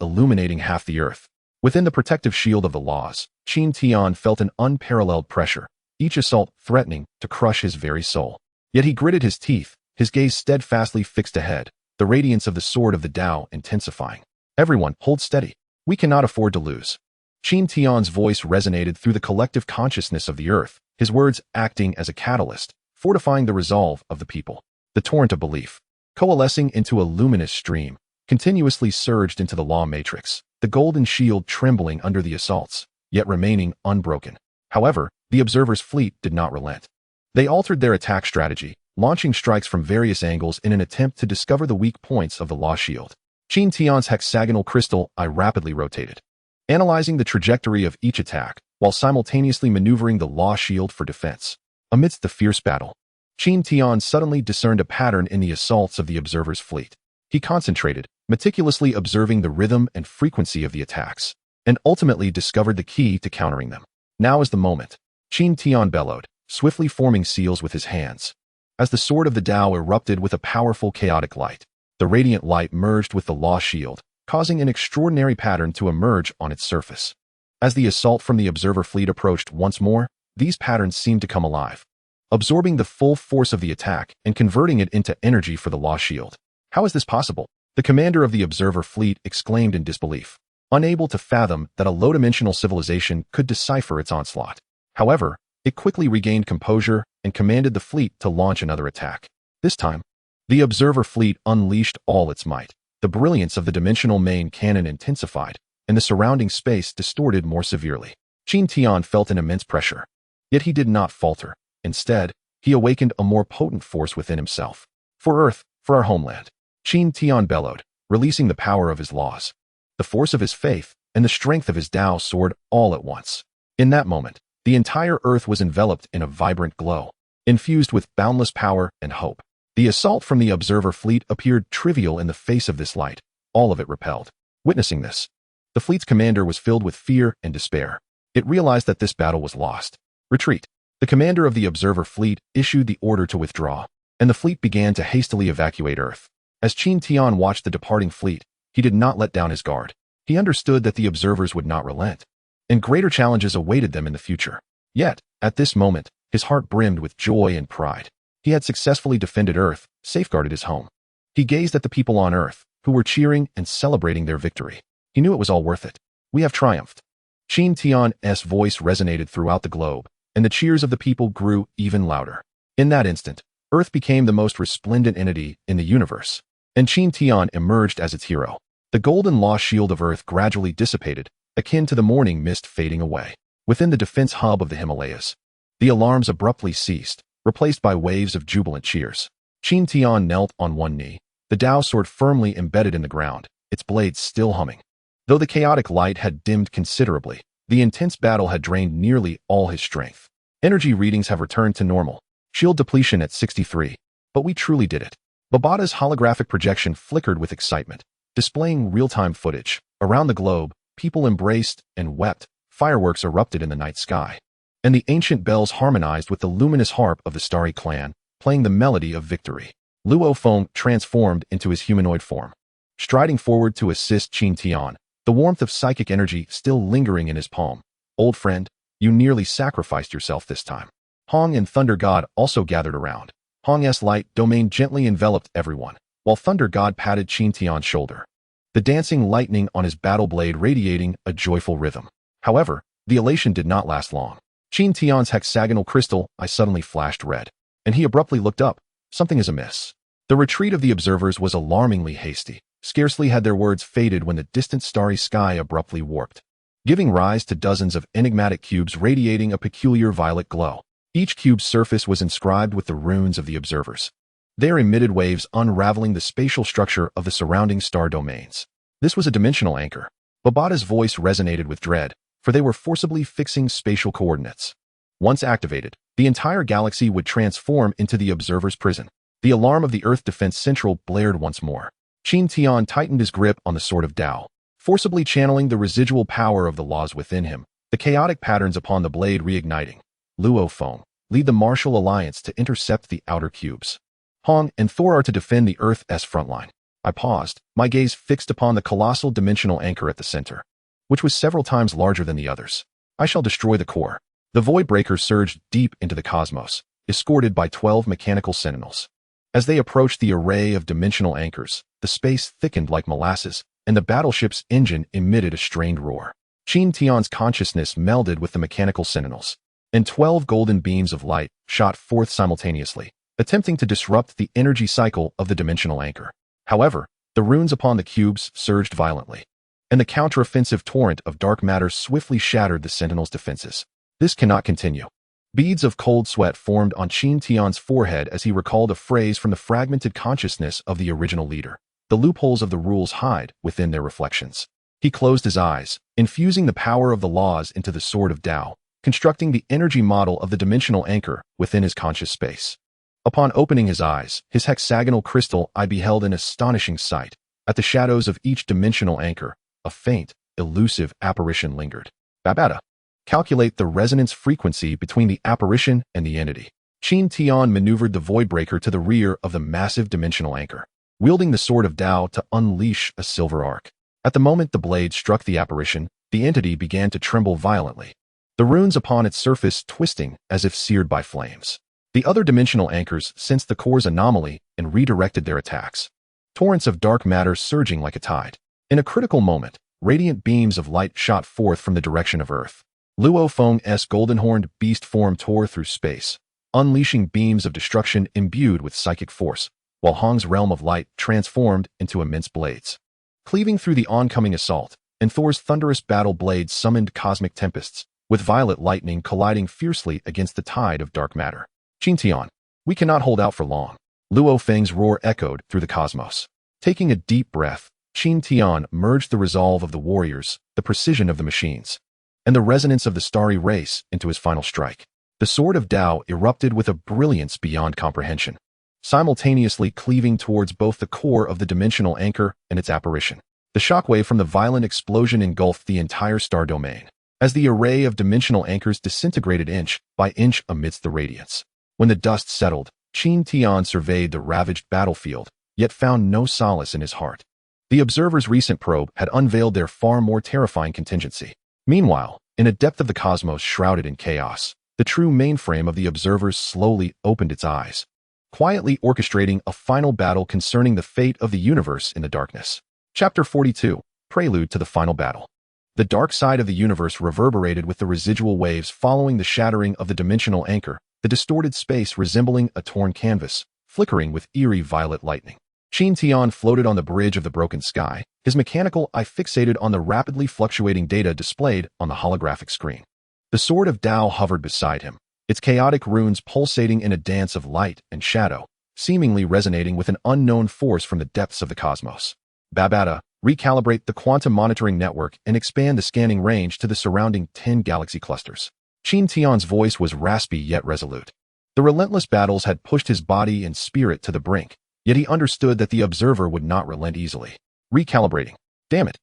illuminating half the Earth. Within the protective shield of the laws, Qin Tian felt an unparalleled pressure, each assault threatening to crush his very soul. Yet he gritted his teeth, his gaze steadfastly fixed ahead, the radiance of the sword of the Tao intensifying. Everyone, hold steady. We cannot afford to lose. Qin Tian's voice resonated through the collective consciousness of the Earth, his words acting as a catalyst, fortifying the resolve of the people. The torrent of belief, coalescing into a luminous stream, continuously surged into the law matrix, the golden shield trembling under the assaults, yet remaining unbroken. However, the observer's fleet did not relent. They altered their attack strategy, launching strikes from various angles in an attempt to discover the weak points of the law shield. Qin Tian's hexagonal crystal eye rapidly rotated, analyzing the trajectory of each attack, while simultaneously maneuvering the law shield for defense. Amidst the fierce battle, Qin Tian suddenly discerned a pattern in the assaults of the observer's fleet. He concentrated, meticulously observing the rhythm and frequency of the attacks, and ultimately discovered the key to countering them. Now is the moment. Qin Tian bellowed, swiftly forming seals with his hands. As the sword of the Tao erupted with a powerful chaotic light, the radiant light merged with the law shield, causing an extraordinary pattern to emerge on its surface. As the assault from the observer fleet approached once more, these patterns seemed to come alive, absorbing the full force of the attack and converting it into energy for the law shield. How is this possible? The commander of the observer fleet exclaimed in disbelief, unable to fathom that a low-dimensional civilization could decipher its onslaught. However, it quickly regained composure and commanded the fleet to launch another attack. This time, the observer fleet unleashed all its might. The brilliance of the dimensional main cannon intensified, and the surrounding space distorted more severely. Qin Tian felt an immense pressure. Yet he did not falter. Instead, he awakened a more potent force within himself. For Earth, for our homeland. Qin Tian bellowed, releasing the power of his laws, the force of his faith, and the strength of his Tao soared all at once. In that moment, the entire Earth was enveloped in a vibrant glow, infused with boundless power and hope. The assault from the observer fleet appeared trivial in the face of this light, all of it repelled. Witnessing this, the fleet's commander was filled with fear and despair. It realized that this battle was lost. Retreat. The commander of the observer fleet issued the order to withdraw, and the fleet began to hastily evacuate Earth. As Qin Tian watched the departing fleet, he did not let down his guard. He understood that the observers would not relent, and greater challenges awaited them in the future. Yet, at this moment, his heart brimmed with joy and pride. He had successfully defended Earth, safeguarded his home. He gazed at the people on Earth, who were cheering and celebrating their victory. He knew it was all worth it. We have triumphed. Qin Tian's voice resonated throughout the globe, and the cheers of the people grew even louder. In that instant, Earth became the most resplendent entity in the universe, and Qin Tian emerged as its hero. The golden lost shield of Earth gradually dissipated, akin to the morning mist fading away. Within the defense hub of the Himalayas, the alarms abruptly ceased, replaced by waves of jubilant cheers. Qin Tian knelt on one knee, the Tao sword firmly embedded in the ground, its blades still humming. Though the chaotic light had dimmed considerably, the intense battle had drained nearly all his strength. Energy readings have returned to normal. Shield depletion at 63. But we truly did it. Babata's holographic projection flickered with excitement, displaying real-time footage. Around the globe, people embraced and wept. Fireworks erupted in the night sky, and the ancient bells harmonized with the luminous harp of the Starry clan, playing the melody of victory. Luo Feng transformed into his humanoid form, striding forward to assist Qin Tian, the warmth of psychic energy still lingering in his palm. Old friend, you nearly sacrificed yourself this time. Hong and Thunder God also gathered around. Hong's light domain gently enveloped everyone, while Thunder God patted Qin Tian's shoulder, the dancing lightning on his battle blade radiating a joyful rhythm. However, the elation did not last long. Qin Tian's hexagonal crystal eye suddenly flashed red, and he abruptly looked up. Something is amiss. The retreat of the observers was alarmingly hasty. Scarcely had their words faded when the distant starry sky abruptly warped, giving rise to dozens of enigmatic cubes radiating a peculiar violet glow. Each cube's surface was inscribed with the runes of the observers, their emitted waves unraveling the spatial structure of the surrounding star domains. This was a dimensional anchor. Babata's voice resonated with dread, for they were forcibly fixing spatial coordinates. Once activated, the entire galaxy would transform into the observer's prison. The alarm of the Earth Defense Central blared once more. Qin Tian tightened his grip on the sword of Tao, forcibly channeling the residual power of the laws within him, the chaotic patterns upon the blade reigniting. Luo Feng, lead the martial alliance to intercept the outer cubes. Hong and Thor are to defend the Earth's frontline. I paused, my gaze fixed upon the colossal dimensional anchor at the center, which was several times larger than the others. I shall destroy the core. The void breaker surged deep into the cosmos, escorted by 12 mechanical sentinels. As they approached the array of dimensional anchors, the space thickened like molasses, and the battleship's engine emitted a strained roar. Qin Tian's consciousness melded with the mechanical sentinels, and 12 golden beams of light shot forth simultaneously, attempting to disrupt the energy cycle of the dimensional anchor. However, the runes upon the cubes surged violently, and the counteroffensive torrent of dark matter swiftly shattered the Sentinel's defenses. This cannot continue. Beads of cold sweat formed on Qin Tian's forehead as he recalled a phrase from the fragmented consciousness of the original leader. The loopholes of the rules hide within their reflections. He closed his eyes, infusing the power of the laws into the sword of Tao, constructing the energy model of the dimensional anchor within his conscious space. Upon opening his eyes, his hexagonal crystal eye beheld an astonishing sight. At the shadows of each dimensional anchor, a faint, elusive apparition lingered. Babata. Calculate the resonance frequency between the apparition and the entity. Qin Tian maneuvered the void breaker to the rear of the massive dimensional anchor, wielding the sword of Tao to unleash a silver arc. At the moment the blade struck the apparition, the entity began to tremble violently, the runes upon its surface twisting as if seared by flames. The other dimensional anchors sensed the core's anomaly and redirected their attacks, torrents of dark matter surging like a tide. In a critical moment, radiant beams of light shot forth from the direction of Earth. Luo Feng's golden-horned beast form tore through space, unleashing beams of destruction imbued with psychic force, while Hong's realm of light transformed into immense blades, cleaving through the oncoming assault, and Thor's thunderous battle blades summoned cosmic tempests, with violet lightning colliding fiercely against the tide of dark matter. Qin Tian, we cannot hold out for long. Luo Feng's roar echoed through the cosmos. Taking a deep breath, Qin Tian merged the resolve of the warriors, the precision of the machines, and the resonance of the starry race into his final strike. The sword of Tao erupted with a brilliance beyond comprehension, simultaneously cleaving towards both the core of the dimensional anchor and its apparition. The shockwave from the violent explosion engulfed the entire star domain, as the array of dimensional anchors disintegrated inch by inch amidst the radiance. When the dust settled, Qin Tian surveyed the ravaged battlefield, yet found no solace in his heart. The observer's recent probe had unveiled their far more terrifying contingency. Meanwhile, in a depth of the cosmos shrouded in chaos, the true mainframe of the observers slowly opened its eyes, quietly orchestrating a final battle concerning the fate of the universe in the darkness. Chapter 42, Prelude to the Final Battle. The dark side of the universe reverberated with the residual waves following the shattering of the dimensional anchor, the distorted space resembling a torn canvas, flickering with eerie violet lightning. Qin Tian floated on the bridge of the broken sky, his mechanical eye fixated on the rapidly fluctuating data displayed on the holographic screen. The sword of Tao hovered beside him, its chaotic runes pulsating in a dance of light and shadow, seemingly resonating with an unknown force from the depths of the cosmos. Babata, recalibrate the quantum monitoring network and expand the scanning range to the surrounding 10 galaxy clusters. Qin Tian's voice was raspy yet resolute. The relentless battles had pushed his body and spirit to the brink, yet he understood that the observer would not relent easily. Recalibrating. Damn it.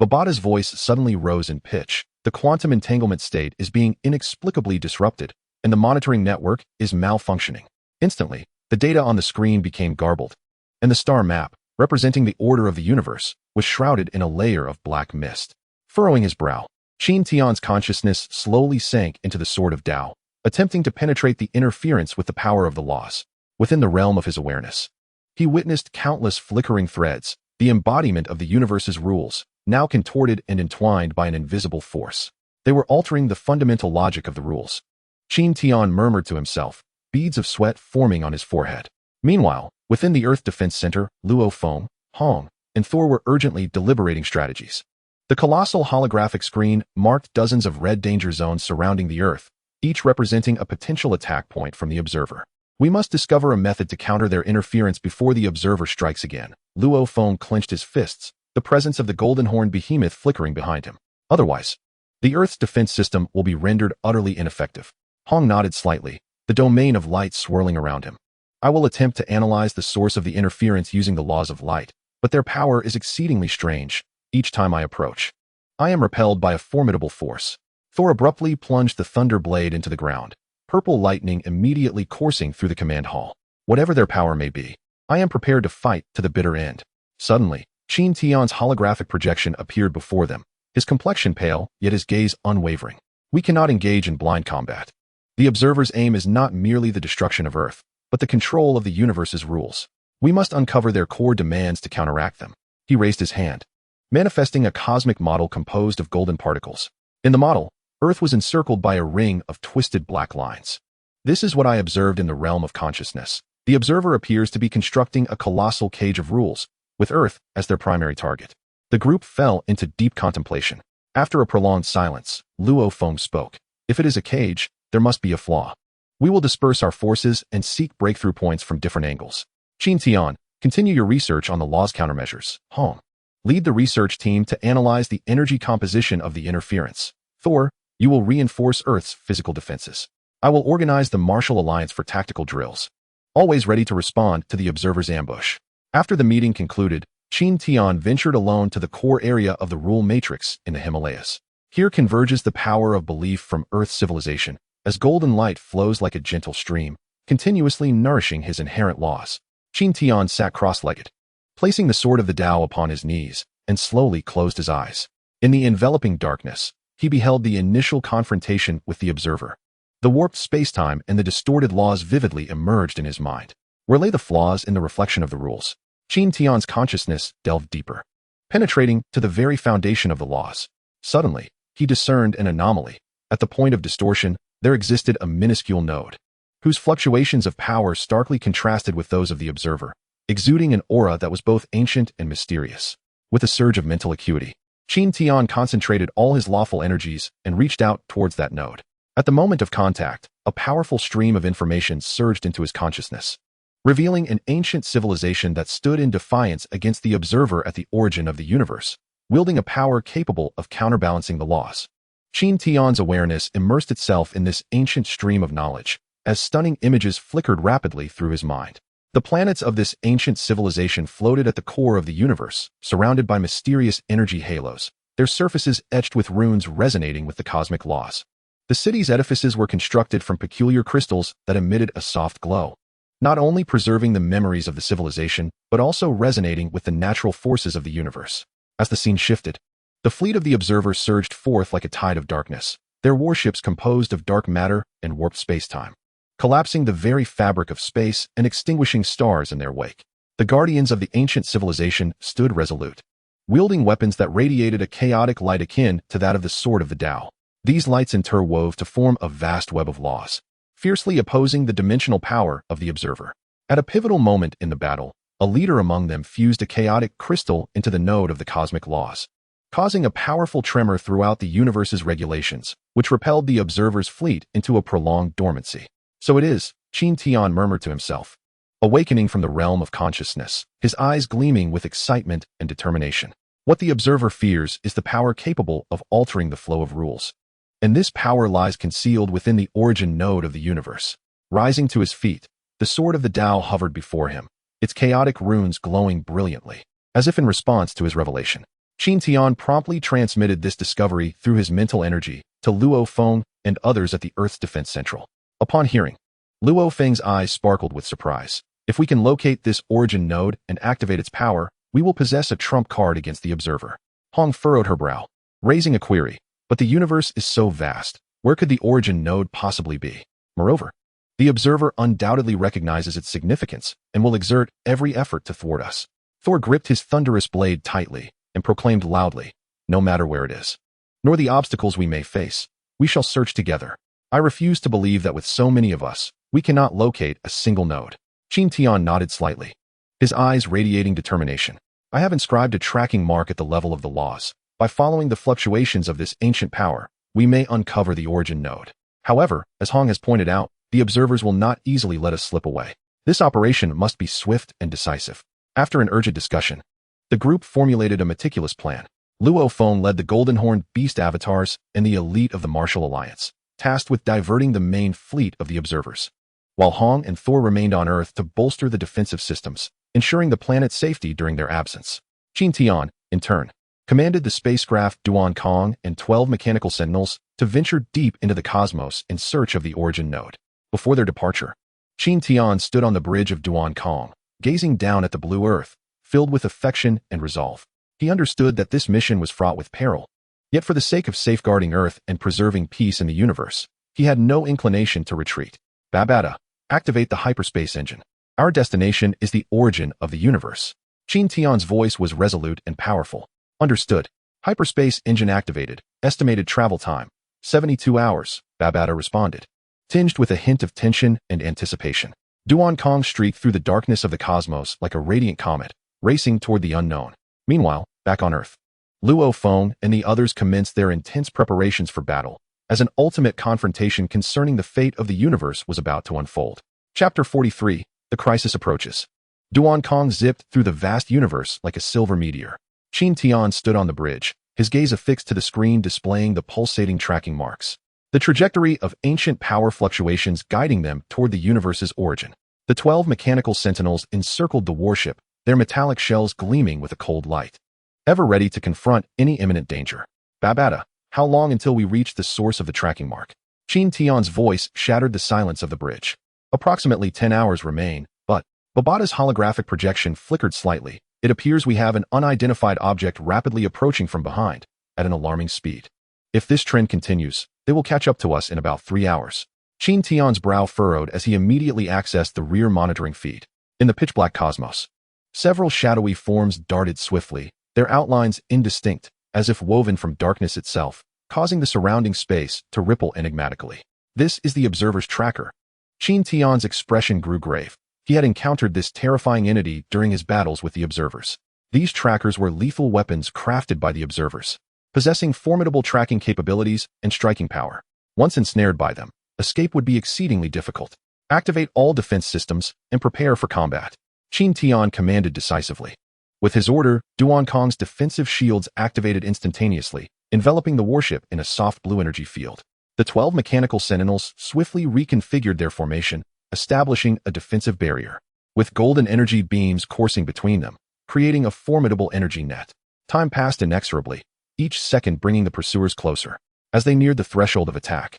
Babata's voice suddenly rose in pitch. The quantum entanglement state is being inexplicably disrupted, and the monitoring network is malfunctioning. Instantly, the data on the screen became garbled, and the star map, representing the order of the universe, was shrouded in a layer of black mist. Furrowing his brow, Qin Tian's consciousness slowly sank into the sword of Tao, attempting to penetrate the interference with the power of the laws. Within the realm of his awareness, he witnessed countless flickering threads, the embodiment of the universe's rules, now contorted and entwined by an invisible force. They were altering the fundamental logic of the rules. Qin Tian murmured to himself, beads of sweat forming on his forehead. Meanwhile, within the Earth Defense Center, Luo Feng, Hong, and Thor were urgently deliberating strategies. The colossal holographic screen marked dozens of red danger zones surrounding the Earth, each representing a potential attack point from the observer. We must discover a method to counter their interference before the observer strikes again. Luo Feng clenched his fists, the presence of the golden horn behemoth flickering behind him. Otherwise, the Earth's defense system will be rendered utterly ineffective. Hong nodded slightly, the domain of light swirling around him. I will attempt to analyze the source of the interference using the laws of light, but their power is exceedingly strange. Each time I approach, I am repelled by a formidable force. Thor abruptly plunged the thunder blade into the ground, purple lightning immediately coursing through the command hall. Whatever their power may be, I am prepared to fight to the bitter end. Suddenly, Qin Tian's holographic projection appeared before them, his complexion pale, yet his gaze unwavering. We cannot engage in blind combat. The observer's aim is not merely the destruction of Earth, but the control of the universe's rules. We must uncover their core demands to counteract them. He raised his hand, manifesting a cosmic model composed of golden particles. In the model, Earth was encircled by a ring of twisted black lines. This is what I observed in the realm of consciousness. The observer appears to be constructing a colossal cage of rules, with Earth as their primary target. The group fell into deep contemplation. After a prolonged silence, Luo Feng spoke. If it is a cage, there must be a flaw. We will disperse our forces and seek breakthrough points from different angles. Qin Tian, continue your research on the law's countermeasures. Hong, lead the research team to analyze the energy composition of the interference. Thor, you will reinforce Earth's physical defenses. I will organize the Martial Alliance for tactical drills, always ready to respond to the observer's ambush. After the meeting concluded, Qin Tian ventured alone to the core area of the rule matrix in the Himalayas. Here converges the power of belief from Earth's civilization, as golden light flows like a gentle stream, continuously nourishing his inherent laws. Qin Tian sat cross-legged, placing the sword of the Tao upon his knees, and slowly closed his eyes. In the enveloping darkness, he beheld the initial confrontation with the observer. The warped spacetime and the distorted laws vividly emerged in his mind. Where lay the flaws in the reflection of the rules? Qin Tian's consciousness delved deeper, penetrating to the very foundation of the laws. Suddenly, he discerned an anomaly. At the point of distortion, there existed a minuscule node, whose fluctuations of power starkly contrasted with those of the observer, exuding an aura that was both ancient and mysterious. With a surge of mental acuity, Qin Tian concentrated all his lawful energies and reached out towards that node. At the moment of contact, a powerful stream of information surged into his consciousness, revealing an ancient civilization that stood in defiance against the observer at the origin of the universe, wielding a power capable of counterbalancing the laws. Qin Tian's awareness immersed itself in this ancient stream of knowledge, as stunning images flickered rapidly through his mind. The planets of this ancient civilization floated at the core of the universe, surrounded by mysterious energy halos, their surfaces etched with runes resonating with the cosmic laws. The city's edifices were constructed from peculiar crystals that emitted a soft glow, not only preserving the memories of the civilization, but also resonating with the natural forces of the universe. As the scene shifted, the fleet of the observer surged forth like a tide of darkness, their warships composed of dark matter and warped spacetime, collapsing the very fabric of space and extinguishing stars in their wake. The guardians of the ancient civilization stood resolute, wielding weapons that radiated a chaotic light akin to that of the sword of the Tao. These lights interwove to form a vast web of laws, fiercely opposing the dimensional power of the observer. At a pivotal moment in the battle, a leader among them fused a chaotic crystal into the node of the cosmic laws, causing a powerful tremor throughout the universe's regulations, which repelled the observer's fleet into a prolonged dormancy. So it is, Qin Tian murmured to himself, awakening from the realm of consciousness, his eyes gleaming with excitement and determination. What the observer fears is the power capable of altering the flow of rules. And this power lies concealed within the origin node of the universe. Rising to his feet, the sword of the Tao hovered before him, its chaotic runes glowing brilliantly, as if in response to his revelation. Qin Tian promptly transmitted this discovery through his mental energy to Luo Feng and others at the Earth's Defense Central. Upon hearing, Luo Feng's eyes sparkled with surprise. If we can locate this origin node and activate its power, we will possess a trump card against the observer. Hong furrowed her brow, raising a query. But the universe is so vast, where could the origin node possibly be? Moreover, the observer undoubtedly recognizes its significance and will exert every effort to thwart us. Thor gripped his thunderous blade tightly and proclaimed loudly, no matter where it is, nor the obstacles we may face, we shall search together. I refuse to believe that with so many of us, we cannot locate a single node. Qin Tian nodded slightly, his eyes radiating determination. I have inscribed a tracking mark at the level of the laws. By following the fluctuations of this ancient power, we may uncover the origin node. However, as Hong has pointed out, the observers will not easily let us slip away. This operation must be swift and decisive. After an urgent discussion, the group formulated a meticulous plan. Luo Feng led the golden-horned beast avatars and the elite of the Martial Alliance, tasked with diverting the main fleet of the observers, while Hong and Thor remained on Earth to bolster the defensive systems, ensuring the planet's safety during their absence. Qin Tian, in turn, commanded the spacecraft Duan Kong and 12 mechanical sentinels to venture deep into the cosmos in search of the origin node. Before their departure, Qin Tian stood on the bridge of Duan Kong, gazing down at the blue earth, filled with affection and resolve. He understood that this mission was fraught with peril, yet for the sake of safeguarding Earth and preserving peace in the universe, he had no inclination to retreat. Babata, activate the hyperspace engine. Our destination is the origin of the universe. Qin Tian's voice was resolute and powerful. Understood. Hyperspace engine activated. Estimated travel time, 72 hours, Babata responded, tinged with a hint of tension and anticipation. Duan Kong streaked through the darkness of the cosmos like a radiant comet, racing toward the unknown. Meanwhile, back on Earth, Luo Feng and the others commenced their intense preparations for battle, as an ultimate confrontation concerning the fate of the universe was about to unfold. Chapter 43, The Crisis Approaches. Duan Kong zipped through the vast universe like a silver meteor. Qin Tian stood on the bridge, his gaze affixed to the screen displaying the pulsating tracking marks, the trajectory of ancient power fluctuations guiding them toward the universe's origin. The 12 mechanical sentinels encircled the warship, their metallic shells gleaming with a cold light, ever ready to confront any imminent danger. Babata, how long until we reach the source of the tracking mark? Qin Tian's voice shattered the silence of the bridge. Approximately 10 hours remain, but Babata's holographic projection flickered slightly. It appears we have an unidentified object rapidly approaching from behind, at an alarming speed. If this trend continues, they will catch up to us in about 3 hours. Qin Tian's brow furrowed as he immediately accessed the rear monitoring feed. In the pitch-black cosmos, several shadowy forms darted swiftly, their outlines indistinct, as if woven from darkness itself, causing the surrounding space to ripple enigmatically. This is the observer's tracker. Qin Tian's expression grew grave. He had encountered this terrifying entity during his battles with the observers. These trackers were lethal weapons crafted by the observers, possessing formidable tracking capabilities and striking power. Once ensnared by them, escape would be exceedingly difficult. Activate all defense systems and prepare for combat, Qin Tian commanded decisively. With his order, Duan Kong's defensive shields activated instantaneously, enveloping the warship in a soft blue energy field. The 12 mechanical sentinels swiftly reconfigured their formation, establishing a defensive barrier, with golden energy beams coursing between them, creating a formidable energy net. Time passed inexorably, each second bringing the pursuers closer. As they neared the threshold of attack,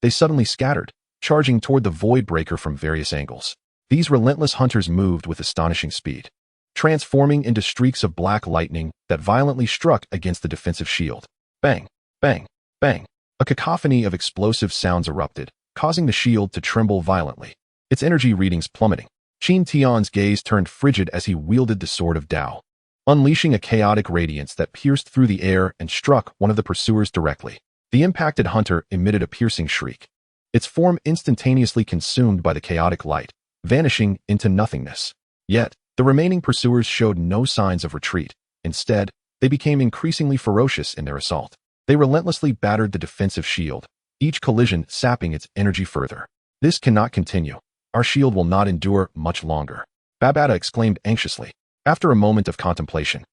they suddenly scattered, charging toward the void breaker from various angles. These relentless hunters moved with astonishing speed, transforming into streaks of black lightning that violently struck against the defensive shield. Bang, bang, bang. A cacophony of explosive sounds erupted, causing the shield to tremble violently, its energy readings plummeting. Qin Tian's gaze turned frigid as he wielded the sword of Tao, unleashing a chaotic radiance that pierced through the air and struck one of the pursuers directly. The impacted hunter emitted a piercing shriek, its form instantaneously consumed by the chaotic light, vanishing into nothingness. Yet, the remaining pursuers showed no signs of retreat. Instead, they became increasingly ferocious in their assault. They relentlessly battered the defensive shield, each collision sapping its energy further. This cannot continue. Our shield will not endure much longer, Babata exclaimed anxiously. After a moment of contemplation,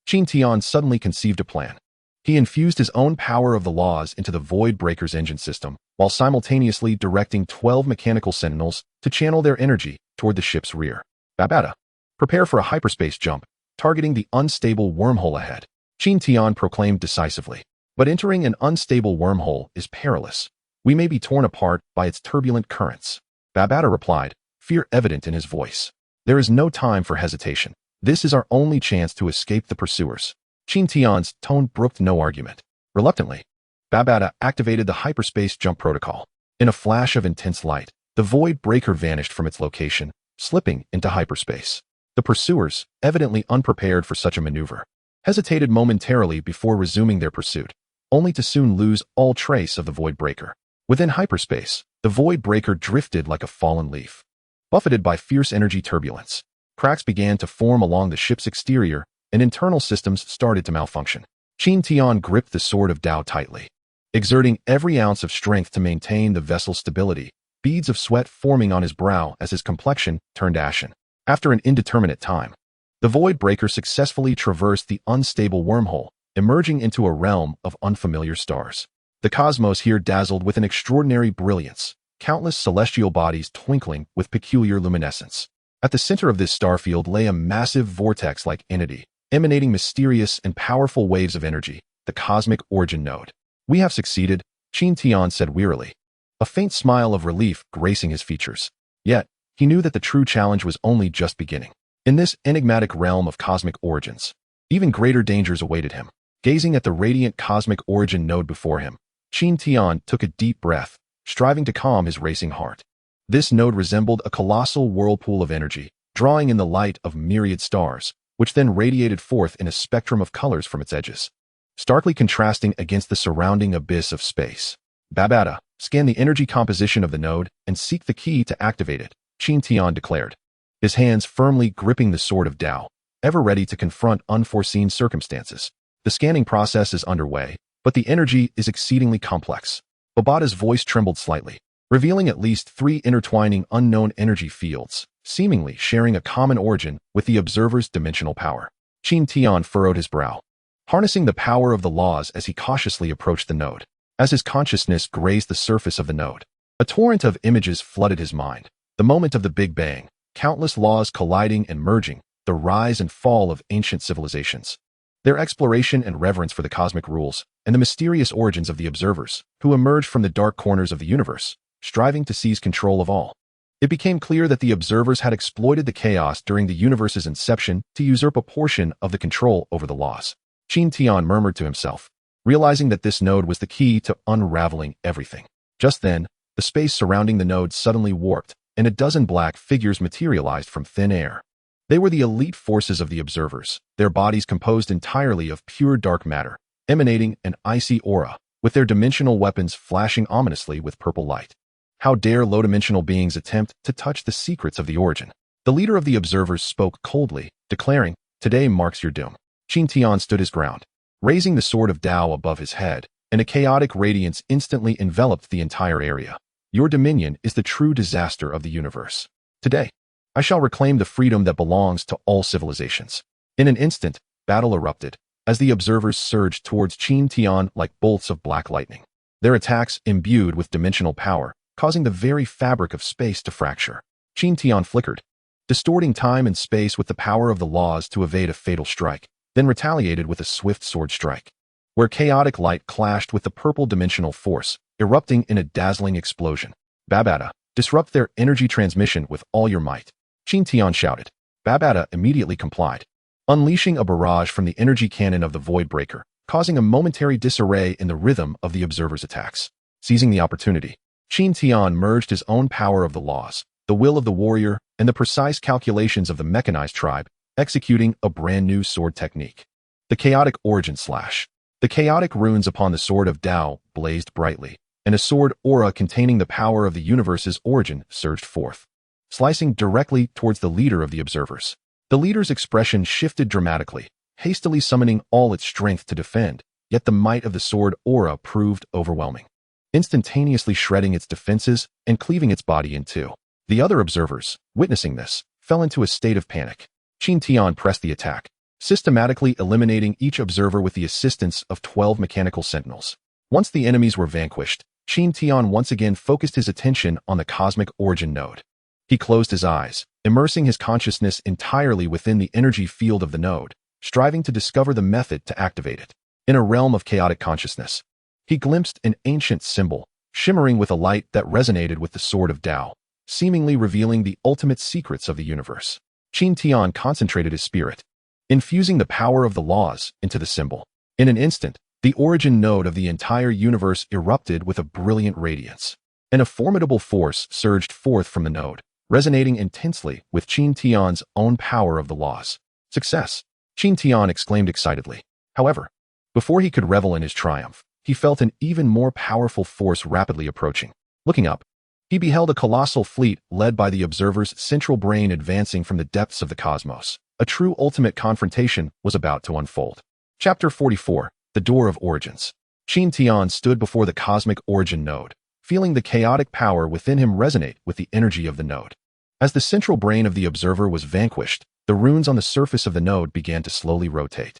Qin Tian suddenly conceived a plan. He infused his own power of the laws into the Void Breaker's engine system, while simultaneously directing 12 mechanical sentinels to channel their energy toward the ship's rear. Babata, prepare for a hyperspace jump, targeting the unstable wormhole ahead, Qin Tian proclaimed decisively. But entering an unstable wormhole is perilous. We may be torn apart by its turbulent currents. Babata replied, fear evident in his voice. There is no time for hesitation. This is our only chance to escape the pursuers. Qin Tian's tone brooked no argument. Reluctantly, Babata activated the hyperspace jump protocol. In a flash of intense light, the Void Breaker vanished from its location, slipping into hyperspace. The pursuers, evidently unprepared for such a maneuver, hesitated momentarily before resuming their pursuit, only to soon lose all trace of the Void Breaker. Within hyperspace, the Void Breaker drifted like a fallen leaf. Buffeted by fierce energy turbulence, cracks began to form along the ship's exterior, and internal systems started to malfunction. Qin Tian gripped the sword of Tao tightly, exerting every ounce of strength to maintain the vessel's stability, beads of sweat forming on his brow as his complexion turned ashen. After an indeterminate time, the Void Breaker successfully traversed the unstable wormhole, emerging into a realm of unfamiliar stars. The cosmos here dazzled with an extraordinary brilliance, countless celestial bodies twinkling with peculiar luminescence. At the center of this starfield lay a massive vortex-like entity, emanating mysterious and powerful waves of energy, the cosmic origin node. We have succeeded, Qin Tian said wearily, a faint smile of relief gracing his features. Yet, he knew that the true challenge was only just beginning. In this enigmatic realm of cosmic origins, even greater dangers awaited him. Gazing at the radiant cosmic origin node before him, Qin Tian took a deep breath, striving to calm his racing heart. This node resembled a colossal whirlpool of energy, drawing in the light of myriad stars, which then radiated forth in a spectrum of colors from its edges, starkly contrasting against the surrounding abyss of space. Babata, scan the energy composition of the node and seek the key to activate it, Qin Tian declared, his hands firmly gripping the sword of Tao, ever ready to confront unforeseen circumstances. The scanning process is underway, but the energy is exceedingly complex. Babata's voice trembled slightly, revealing at least 3 intertwining unknown energy fields, seemingly sharing a common origin with the observer's dimensional power. Qin Tian furrowed his brow, harnessing the power of the laws as he cautiously approached the node. As his consciousness grazed the surface of the node, a torrent of images flooded his mind. The moment of the Big Bang, countless laws colliding and merging, the rise and fall of ancient civilizations, their exploration and reverence for the cosmic rules, and the mysterious origins of the observers, who emerged from the dark corners of the universe, striving to seize control of all. It became clear that the observers had exploited the chaos during the universe's inception to usurp a portion of the control over the laws. Qin Tian murmured to himself, realizing that this node was the key to unraveling everything. Just then, the space surrounding the node suddenly warped, and a dozen black figures materialized from thin air. They were the elite forces of the observers, their bodies composed entirely of pure dark matter, emanating an icy aura, with their dimensional weapons flashing ominously with purple light. How dare low-dimensional beings attempt to touch the secrets of the origin? The leader of the observers spoke coldly, declaring, "Today marks your doom." Qin Tian stood his ground, raising the sword of Tao above his head, and a chaotic radiance instantly enveloped the entire area. Your dominion is the true disaster of the universe. Today, I shall reclaim the freedom that belongs to all civilizations. In an instant, battle erupted, as the observers surged towards Qin Tian like bolts of black lightning. Their attacks imbued with dimensional power, causing the very fabric of space to fracture. Qin Tian flickered, distorting time and space with the power of the laws to evade a fatal strike, then retaliated with a swift sword strike, where chaotic light clashed with the purple dimensional force, erupting in a dazzling explosion. Babata, disrupt their energy transmission with all your might, Qin Tian shouted. Babata immediately complied, unleashing a barrage from the energy cannon of the Void Breaker, causing a momentary disarray in the rhythm of the observers' attacks. Seizing the opportunity, Qin Tian merged his own power of the laws, the will of the warrior, and the precise calculations of the mechanized tribe, executing a brand new sword technique. The chaotic origin slash. The chaotic runes upon the sword of Tao blazed brightly, and a sword aura containing the power of the universe's origin surged forth, slicing directly towards the leader of the observers. The leader's expression shifted dramatically, hastily summoning all its strength to defend, yet the might of the sword aura proved overwhelming, instantaneously shredding its defenses and cleaving its body in two. The other observers, witnessing this, fell into a state of panic. Qin Tian pressed the attack, systematically eliminating each observer with the assistance of 12 mechanical sentinels. Once the enemies were vanquished, Qin Tian once again focused his attention on the cosmic origin node. He closed his eyes, immersing his consciousness entirely within the energy field of the node, striving to discover the method to activate it. In a realm of chaotic consciousness, he glimpsed an ancient symbol, shimmering with a light that resonated with the sword of Tao, seemingly revealing the ultimate secrets of the universe. Qin Tian concentrated his spirit, infusing the power of the laws into the symbol. In an instant, the origin node of the entire universe erupted with a brilliant radiance, and a formidable force surged forth from the node, resonating intensely with Qin Tian's own power of the laws. Success! Qin Tian exclaimed excitedly. However, before he could revel in his triumph, he felt an even more powerful force rapidly approaching. Looking up, he beheld a colossal fleet led by the observer's central brain advancing from the depths of the cosmos. A true ultimate confrontation was about to unfold. Chapter 44, The Door of Origins. Qin Tian stood before the cosmic origin node, feeling the chaotic power within him resonate with the energy of the node. As the central brain of the observer was vanquished, the runes on the surface of the node began to slowly rotate.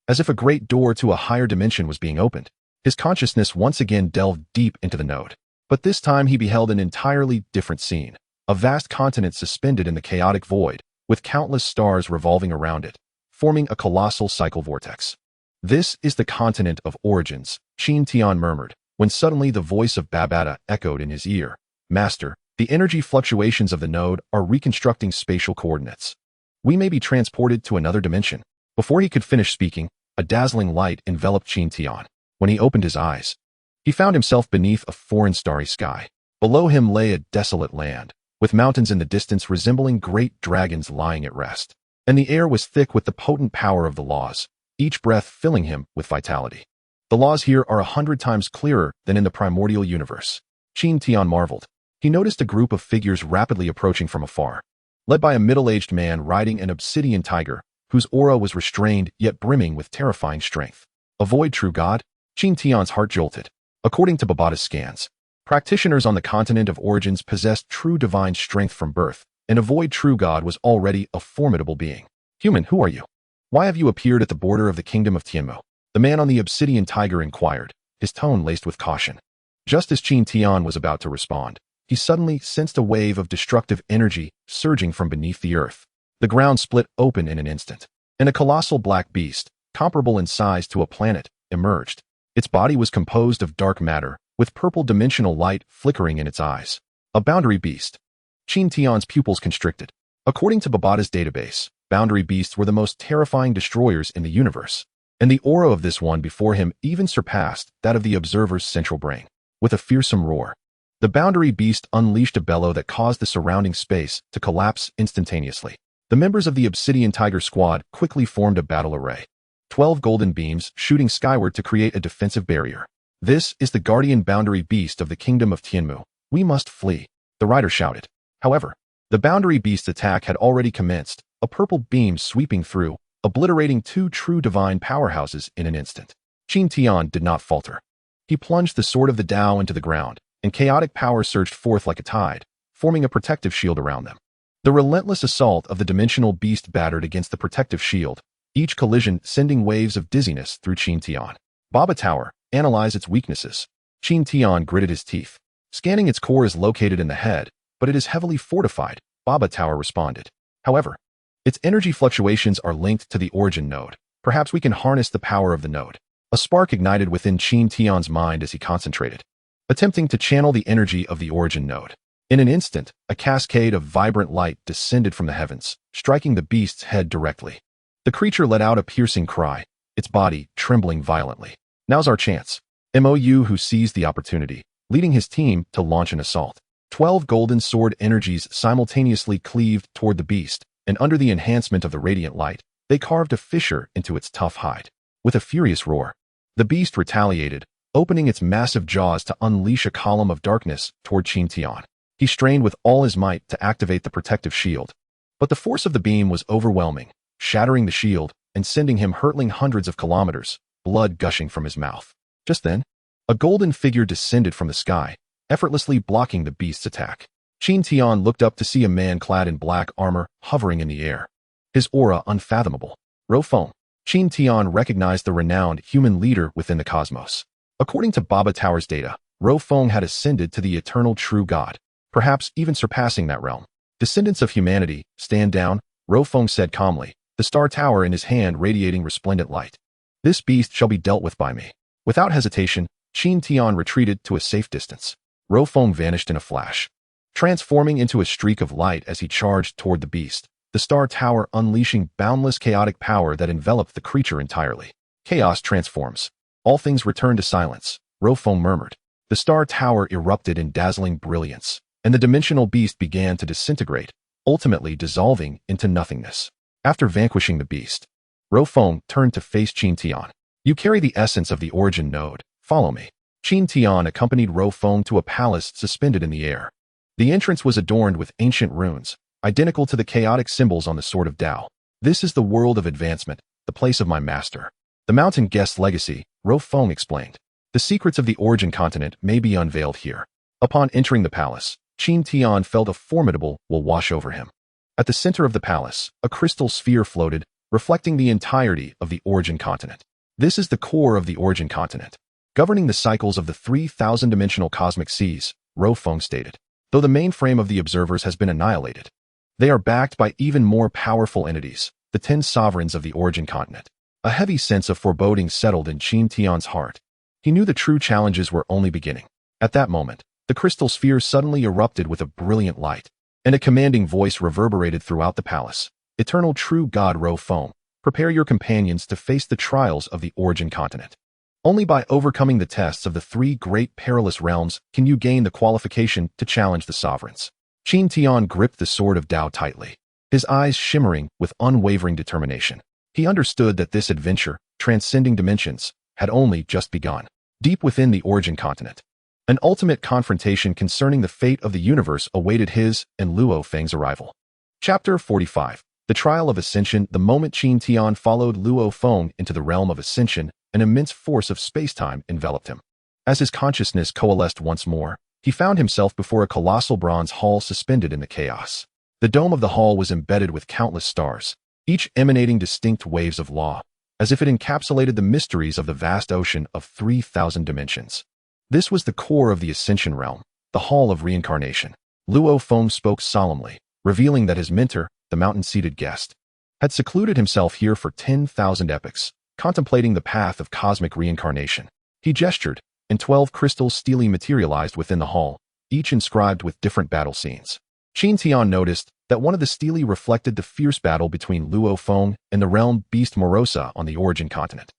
As if a great door to a higher dimension was being opened, his consciousness once again delved deep into the node. But this time he beheld an entirely different scene, a vast continent suspended in the chaotic void, with countless stars revolving around it, forming a colossal cycle vortex. This is the continent of origins, Qin Tian murmured, when suddenly the voice of Babata echoed in his ear. Master, the energy fluctuations of the node are reconstructing spatial coordinates. We may be transported to another dimension. Before he could finish speaking, a dazzling light enveloped Qin Tian. When he opened his eyes, he found himself beneath a foreign starry sky. Below him lay a desolate land, with mountains in the distance resembling great dragons lying at rest. And the air was thick with the potent power of the laws, each breath filling him with vitality. The laws here are 100 times clearer than in the primordial universe. Qin Tian marveled. He noticed a group of figures rapidly approaching from afar, led by a middle-aged man riding an obsidian tiger, whose aura was restrained yet brimming with terrifying strength. Avoid true God? Qin Tian's heart jolted. According to Babata's scans, practitioners on the continent of origins possessed true divine strength from birth, and avoid true God was already a formidable being. Human, who are you? Why have you appeared at the border of the kingdom of Tianmu? The man on the obsidian tiger inquired, his tone laced with caution. Just as Qin Tian was about to respond, he suddenly sensed a wave of destructive energy surging from beneath the earth. The ground split open in an instant, and a colossal black beast, comparable in size to a planet, emerged. Its body was composed of dark matter, with purple dimensional light flickering in its eyes. A boundary beast. Qin Tian's pupils constricted. According to Babata's database, boundary beasts were the most terrifying destroyers in the universe, and the aura of this one before him even surpassed that of the observer's central brain. With a fearsome roar, the boundary beast unleashed a bellow that caused the surrounding space to collapse instantaneously. The members of the obsidian tiger squad quickly formed a battle array. 12 golden beams shooting skyward to create a defensive barrier. This is the guardian boundary beast of the kingdom of Tianmu. We must flee, the rider shouted. However, the boundary beast's attack had already commenced, a purple beam sweeping through, obliterating 2 true divine powerhouses in an instant. Qin Tian did not falter. He plunged the sword of the Tao into the ground, and chaotic power surged forth like a tide, forming a protective shield around them. The relentless assault of the dimensional beast battered against the protective shield, each collision sending waves of dizziness through Qin Tian. Baba Tower, analyze its weaknesses. Qin Tian gritted his teeth. Scanning its core is located in the head, but it is heavily fortified, Baba Tower responded. However, its energy fluctuations are linked to the origin node. Perhaps we can harness the power of the node. A spark ignited within Qin Tian's mind as he concentrated, attempting to channel the energy of the origin node. In an instant, a cascade of vibrant light descended from the heavens, striking the beast's head directly. The creature let out a piercing cry, its body trembling violently. Now's our chance. Mou who seized the opportunity, leading his team to launch an assault. 12 golden sword energies simultaneously cleaved toward the beast, and under the enhancement of the radiant light, they carved a fissure into its tough hide. With a furious roar, the beast retaliated, opening its massive jaws to unleash a column of darkness toward Qin Tian. He strained with all his might to activate the protective shield. But the force of the beam was overwhelming, shattering the shield and sending him hurtling hundreds of kilometers, blood gushing from his mouth. Just then, a golden figure descended from the sky, effortlessly blocking the beast's attack. Qin Tian looked up to see a man clad in black armor hovering in the air. His aura unfathomable. Rofeng. Qin Tian recognized the renowned human leader within the cosmos. According to Baba Tower's data, Rofeng had ascended to the eternal true God, perhaps even surpassing that realm. Descendants of humanity, stand down, Rofeng said calmly, the star tower in his hand radiating resplendent light. This beast shall be dealt with by me. Without hesitation, Qin Tian retreated to a safe distance. Rofeng vanished in a flash, transforming into a streak of light as he charged toward the beast, the star tower unleashing boundless chaotic power that enveloped the creature entirely. Chaos transforms. All things return to silence, Rofeng murmured. The star tower erupted in dazzling brilliance, and the dimensional beast began to disintegrate, ultimately dissolving into nothingness. After vanquishing the beast, Rofeng turned to face Qin Tian. You carry the essence of the origin node. Follow me. Qin Tian accompanied Rofeng to a palace suspended in the air. The entrance was adorned with ancient runes, identical to the chaotic symbols on the Sword of Tao. This is the world of advancement, the place of my master. The mountain guest's legacy, Rofeng explained. The secrets of the origin continent may be unveiled here. Upon entering the palace, Qin Tian felt a formidable will wash over him. At the center of the palace, a crystal sphere floated, reflecting the entirety of the origin continent. This is the core of the origin continent, governing the cycles of the 3,000-dimensional cosmic seas, Rofeng stated. Though the mainframe of the observers has been annihilated, they are backed by even more powerful entities, the 10 sovereigns of the origin continent. A heavy sense of foreboding settled in Qin Tian's heart. He knew the true challenges were only beginning. At that moment, the crystal sphere suddenly erupted with a brilliant light, and a commanding voice reverberated throughout the palace. Eternal true God Rofeng, prepare your companions to face the trials of the origin continent. Only by overcoming the tests of the 3 great perilous realms can you gain the qualification to challenge the sovereigns. Qin Tian gripped the sword of Tao tightly, his eyes shimmering with unwavering determination. He understood that this adventure, transcending dimensions, had only just begun. Deep within the origin continent, an ultimate confrontation concerning the fate of the universe awaited his and Luo Feng's arrival. Chapter 45. The Trial of Ascension. The moment Qin Tian followed Luo Feng into the realm of ascension, an immense force of space-time enveloped him. As his consciousness coalesced once more, he found himself before a colossal bronze hall suspended in the chaos. The dome of the hall was embedded with countless stars, each emanating distinct waves of law, as if it encapsulated the mysteries of the vast ocean of 3,000 dimensions. This was the core of the Ascension realm, the Hall of Reincarnation. Luo Feng spoke solemnly, revealing that his mentor, the mountain-seated guest, had secluded himself here for 10,000 epochs, contemplating the path of cosmic reincarnation. He gestured, and 12 crystals steely materialized within the hall, each inscribed with different battle scenes. Qin Tian noticed that one of the stele reflected the fierce battle between Luo Feng and the realm beast Morosa on the origin continent.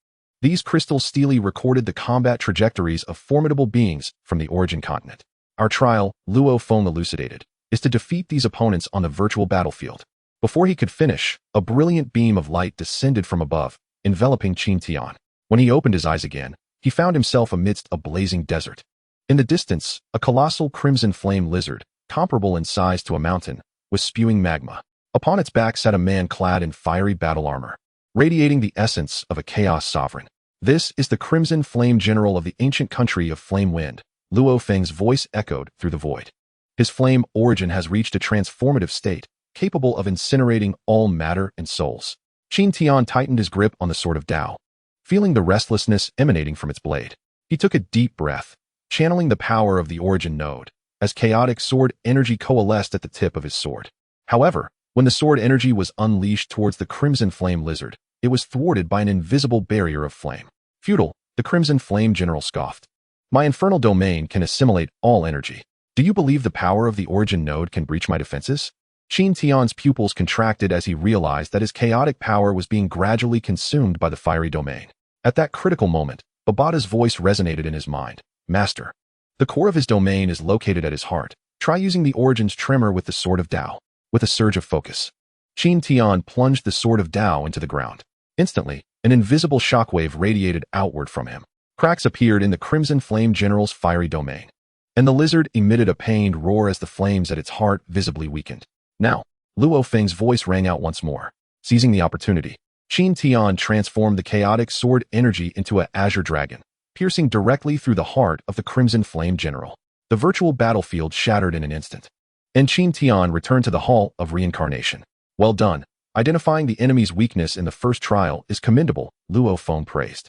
These crystal stele recorded the combat trajectories of formidable beings from the origin continent. Our trial, Luo Feng elucidated, is to defeat these opponents on the virtual battlefield. Before he could finish, a brilliant beam of light descended from above, enveloping Qin Tian. When he opened his eyes again, he found himself amidst a blazing desert. In the distance, a colossal crimson flame lizard, comparable in size to a mountain, was spewing magma. Upon its back sat a man clad in fiery battle armor, radiating the essence of a chaos sovereign. This is the Crimson Flame General of the ancient country of Flame Wind. Luo Feng's voice echoed through the void. His flame origin has reached a transformative state, capable of incinerating all matter and souls. Qin Tian tightened his grip on the Sword of Tao, feeling the restlessness emanating from its blade. He took a deep breath, channeling the power of the origin node, as chaotic sword energy coalesced at the tip of his sword. However, when the sword energy was unleashed towards the Crimson Flame Lizard, it was thwarted by an invisible barrier of flame. Futile, the Crimson Flame General scoffed. My infernal domain can assimilate all energy. Do you believe the power of the origin node can breach my defenses? Qin Tian's pupils contracted as he realized that his chaotic power was being gradually consumed by the fiery domain. At that critical moment, Babada's voice resonated in his mind. Master, the core of his domain is located at his heart. Try using the origin's tremor with the Sword of Tao. With a surge of focus, Qin Tian plunged the Sword of Tao into the ground. Instantly, an invisible shockwave radiated outward from him. Cracks appeared in the Crimson Flame General's fiery domain, and the lizard emitted a pained roar as the flames at its heart visibly weakened. Now, Luo Feng's voice rang out once more. Seizing the opportunity, Qin Tian transformed the chaotic sword energy into an azure dragon, piercing directly through the heart of the Crimson Flame General. The virtual battlefield shattered in an instant, and Qin Tian returned to the Hall of Reincarnation. Well done. Identifying the enemy's weakness in the first trial is commendable, Luo Feng praised.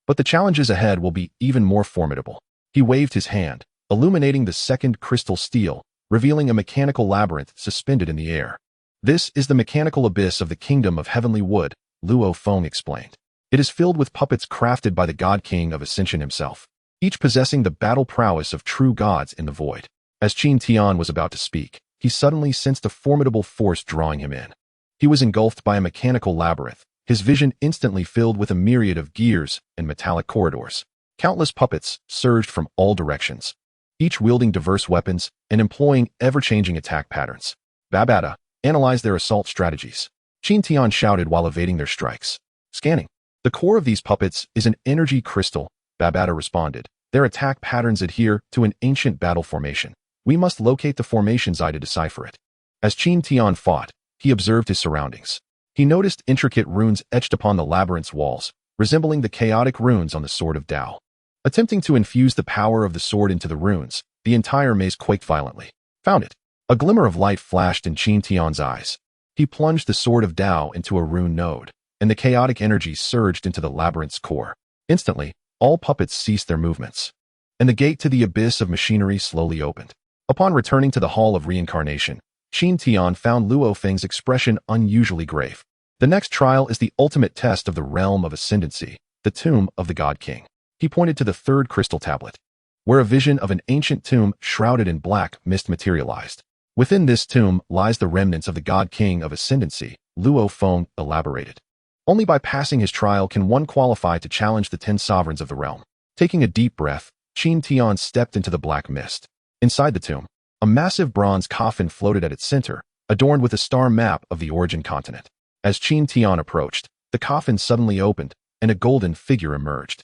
But the challenges ahead will be even more formidable. He waved his hand, illuminating the second crystal steel, revealing a mechanical labyrinth suspended in the air. This is the mechanical abyss of the Kingdom of Heavenly Wood, Luo Feng explained. It is filled with puppets crafted by the God King of Ascension himself, each possessing the battle prowess of true gods in the void. As Qin Tian was about to speak, he suddenly sensed a formidable force drawing him in. He was engulfed by a mechanical labyrinth, his vision instantly filled with a myriad of gears and metallic corridors. Countless puppets surged from all directions, each wielding diverse weapons and employing ever-changing attack patterns. Babata, analyze their assault strategies, Qin Tian shouted while evading their strikes. Scanning. The core of these puppets is an energy crystal, Babata responded. Their attack patterns adhere to an ancient battle formation. We must locate the formation's eye to decipher it. As Qin Tian fought, he observed his surroundings. He noticed intricate runes etched upon the labyrinth's walls, resembling the chaotic runes on the Sword of Tao. Attempting to infuse the power of the sword into the runes, the entire maze quaked violently. Found it. A glimmer of light flashed in Qin Tian's eyes. He plunged the Sword of Tao into a rune node, and the chaotic energy surged into the labyrinth's core. Instantly, all puppets ceased their movements, and the gate to the abyss of machinery slowly opened. Upon returning to the Hall of Reincarnation, Qin Tian found Luo Feng's expression unusually grave. The next trial is the ultimate test of the realm of ascendancy, the tomb of the God King. He pointed to the third crystal tablet, where a vision of an ancient tomb shrouded in black mist materialized. Within this tomb lies the remnants of the God King of ascendancy, Luo Feng elaborated. Only by passing his trial can one qualify to challenge the 10 sovereigns of the realm. Taking a deep breath, Qin Tian stepped into the black mist. Inside the tomb, a massive bronze coffin floated at its center, adorned with a star map of the origin continent. As Qin Tian approached, the coffin suddenly opened, and a golden figure emerged.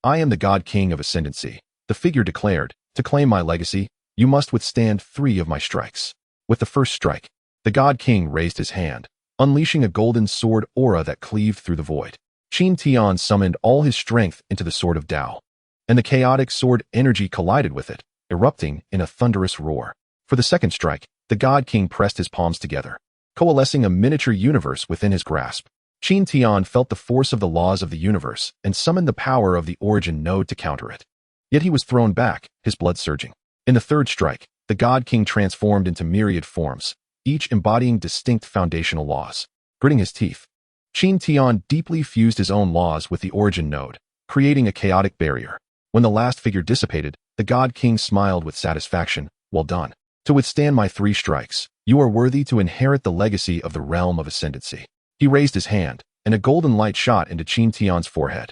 I am the God King of Ascendancy, the figure declared. To claim my legacy, you must withstand 3 of my strikes. With the first strike, the God King raised his hand, unleashing a golden sword aura that cleaved through the void. Qin Tian summoned all his strength into the Sword of Tao, and the chaotic sword energy collided with it, erupting in a thunderous roar. For the second strike, the God King pressed his palms together, coalescing a miniature universe within his grasp. Qin Tian felt the force of the laws of the universe and summoned the power of the origin node to counter it. Yet he was thrown back, his blood surging. In the third strike, the God King transformed into myriad forms, each embodying distinct foundational laws. Gritting his teeth, Qin Tian deeply fused his own laws with the origin node, creating a chaotic barrier. When the last figure dissipated, the God King smiled with satisfaction. Well done. To withstand my 3 strikes, you are worthy to inherit the legacy of the realm of ascendancy. He raised his hand, and a golden light shot into Qin Tian's forehead.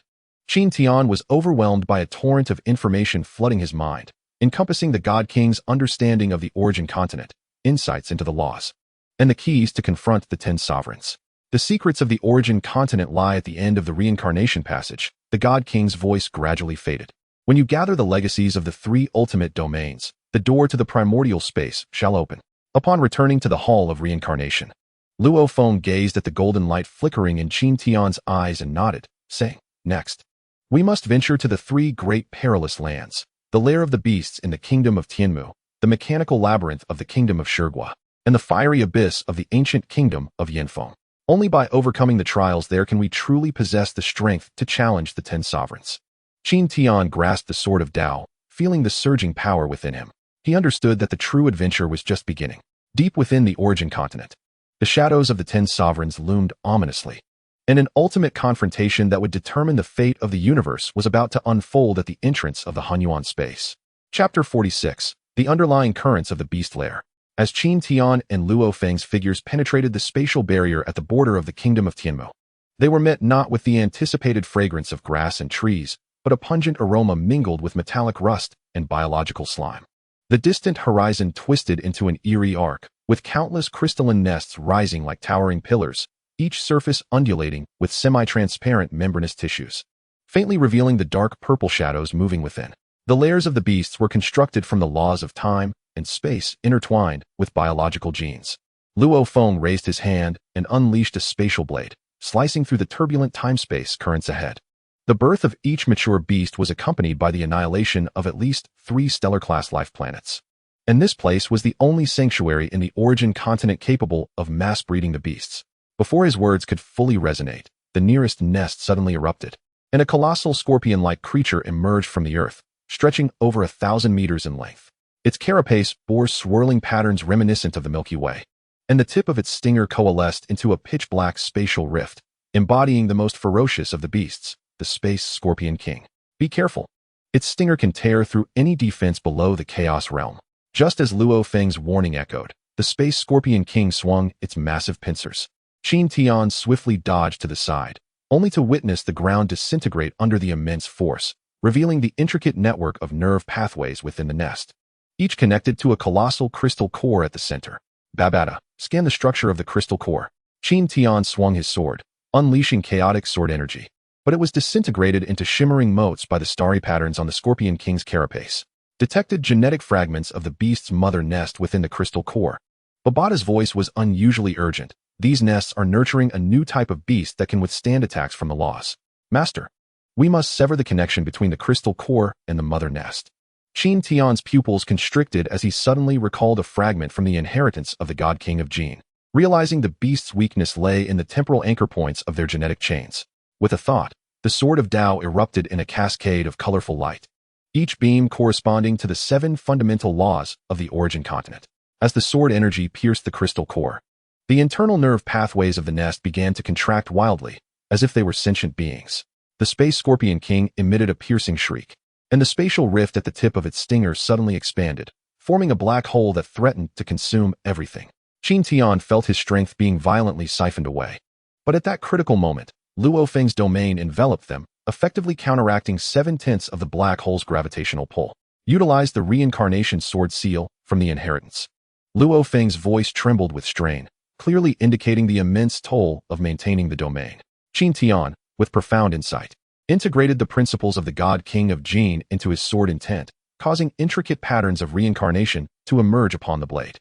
Qin Tian was overwhelmed by a torrent of information flooding his mind, encompassing the God King's understanding of the origin continent, insights into the laws, and the keys to confront the 10 sovereigns. The secrets of the origin continent lie at the end of the reincarnation passage. The God King's voice gradually faded. When you gather the legacies of the 3 ultimate domains, the door to the primordial space shall open. Upon returning to the Hall of Reincarnation, Luo Feng gazed at the golden light flickering in Qin Tian's eyes and nodded, saying, Next, we must venture to the 3 great perilous lands, the lair of the beasts in the kingdom of Tianmu, the mechanical labyrinth of the kingdom of Shigua, and the fiery abyss of the ancient kingdom of Yanfeng. Only by overcoming the trials there can we truly possess the strength to challenge the 10 sovereigns. Qin Tian grasped the Sword of Tao, feeling the surging power within him. He understood that the true adventure was just beginning. Deep within the origin continent, the shadows of the 10 sovereigns loomed ominously, and an ultimate confrontation that would determine the fate of the universe was about to unfold at the entrance of the Hunyuan space. Chapter 46. The Underlying Currents of the Beast Lair. As Qin Tian and Luo Feng's figures penetrated the spatial barrier at the border of the kingdom of Tianmu, they were met not with the anticipated fragrance of grass and trees, but a pungent aroma mingled with metallic rust and biological slime. The distant horizon twisted into an eerie arc, with countless crystalline nests rising like towering pillars, each surface undulating with semi-transparent membranous tissues. faintly revealing the dark purple shadows moving within. The layers of the beasts were constructed from the laws of time and space intertwined with biological genes. Luo Feng raised his hand and unleashed a spatial blade, slicing through the turbulent time-space currents ahead. The birth of each mature beast was accompanied by the annihilation of at least 3 stellar-class life planets. And this place was the only sanctuary in the origin continent capable of mass-breeding the beasts. Before his words could fully resonate, the nearest nest suddenly erupted, and a colossal scorpion-like creature emerged from the earth, stretching over 1,000 meters in length. Its carapace bore swirling patterns reminiscent of the Milky Way, and the tip of its stinger coalesced into a pitch-black spatial rift, embodying the most ferocious of the beasts, the Space Scorpion King. Be careful. Its stinger can tear through any defense below the Chaos Realm. Just as Luo Feng's warning echoed, the Space Scorpion King swung its massive pincers. Qin Tian swiftly dodged to the side, only to witness the ground disintegrate under the immense force, revealing the intricate network of nerve pathways within the nest, each connected to a colossal crystal core at the center. Babata, scan the structure of the crystal core. Qin Tian swung his sword, unleashing chaotic sword energy, but it was disintegrated into shimmering motes by the starry patterns on the Scorpion King's carapace. Detected genetic fragments of the beast's mother nest within the crystal core. Babata's voice was unusually urgent. These nests are nurturing a new type of beast that can withstand attacks from the laws. Master, we must sever the connection between the crystal core and the mother nest. Qin Tian's pupils constricted as he suddenly recalled a fragment from the inheritance of the God King of Qin, realizing the beast's weakness lay in the temporal anchor points of their genetic chains. With a thought, the sword of Tao erupted in a cascade of colorful light, each beam corresponding to the 7 fundamental laws of the origin continent. As the sword energy pierced the crystal core, the internal nerve pathways of the nest began to contract wildly, as if they were sentient beings. The Space Scorpion King emitted a piercing shriek, and the spatial rift at the tip of its stinger suddenly expanded, forming a black hole that threatened to consume everything. Qin Tian felt his strength being violently siphoned away. But at that critical moment, Luo Feng's domain enveloped them, effectively counteracting 7/10 of the black hole's gravitational pull. Utilized the reincarnation sword seal from the inheritance. Luo Feng's voice trembled with strain, clearly indicating the immense toll of maintaining the domain. Qin Tian, with profound insight, integrated the principles of the God King of Qin into his sword intent, causing intricate patterns of reincarnation to emerge upon the blade.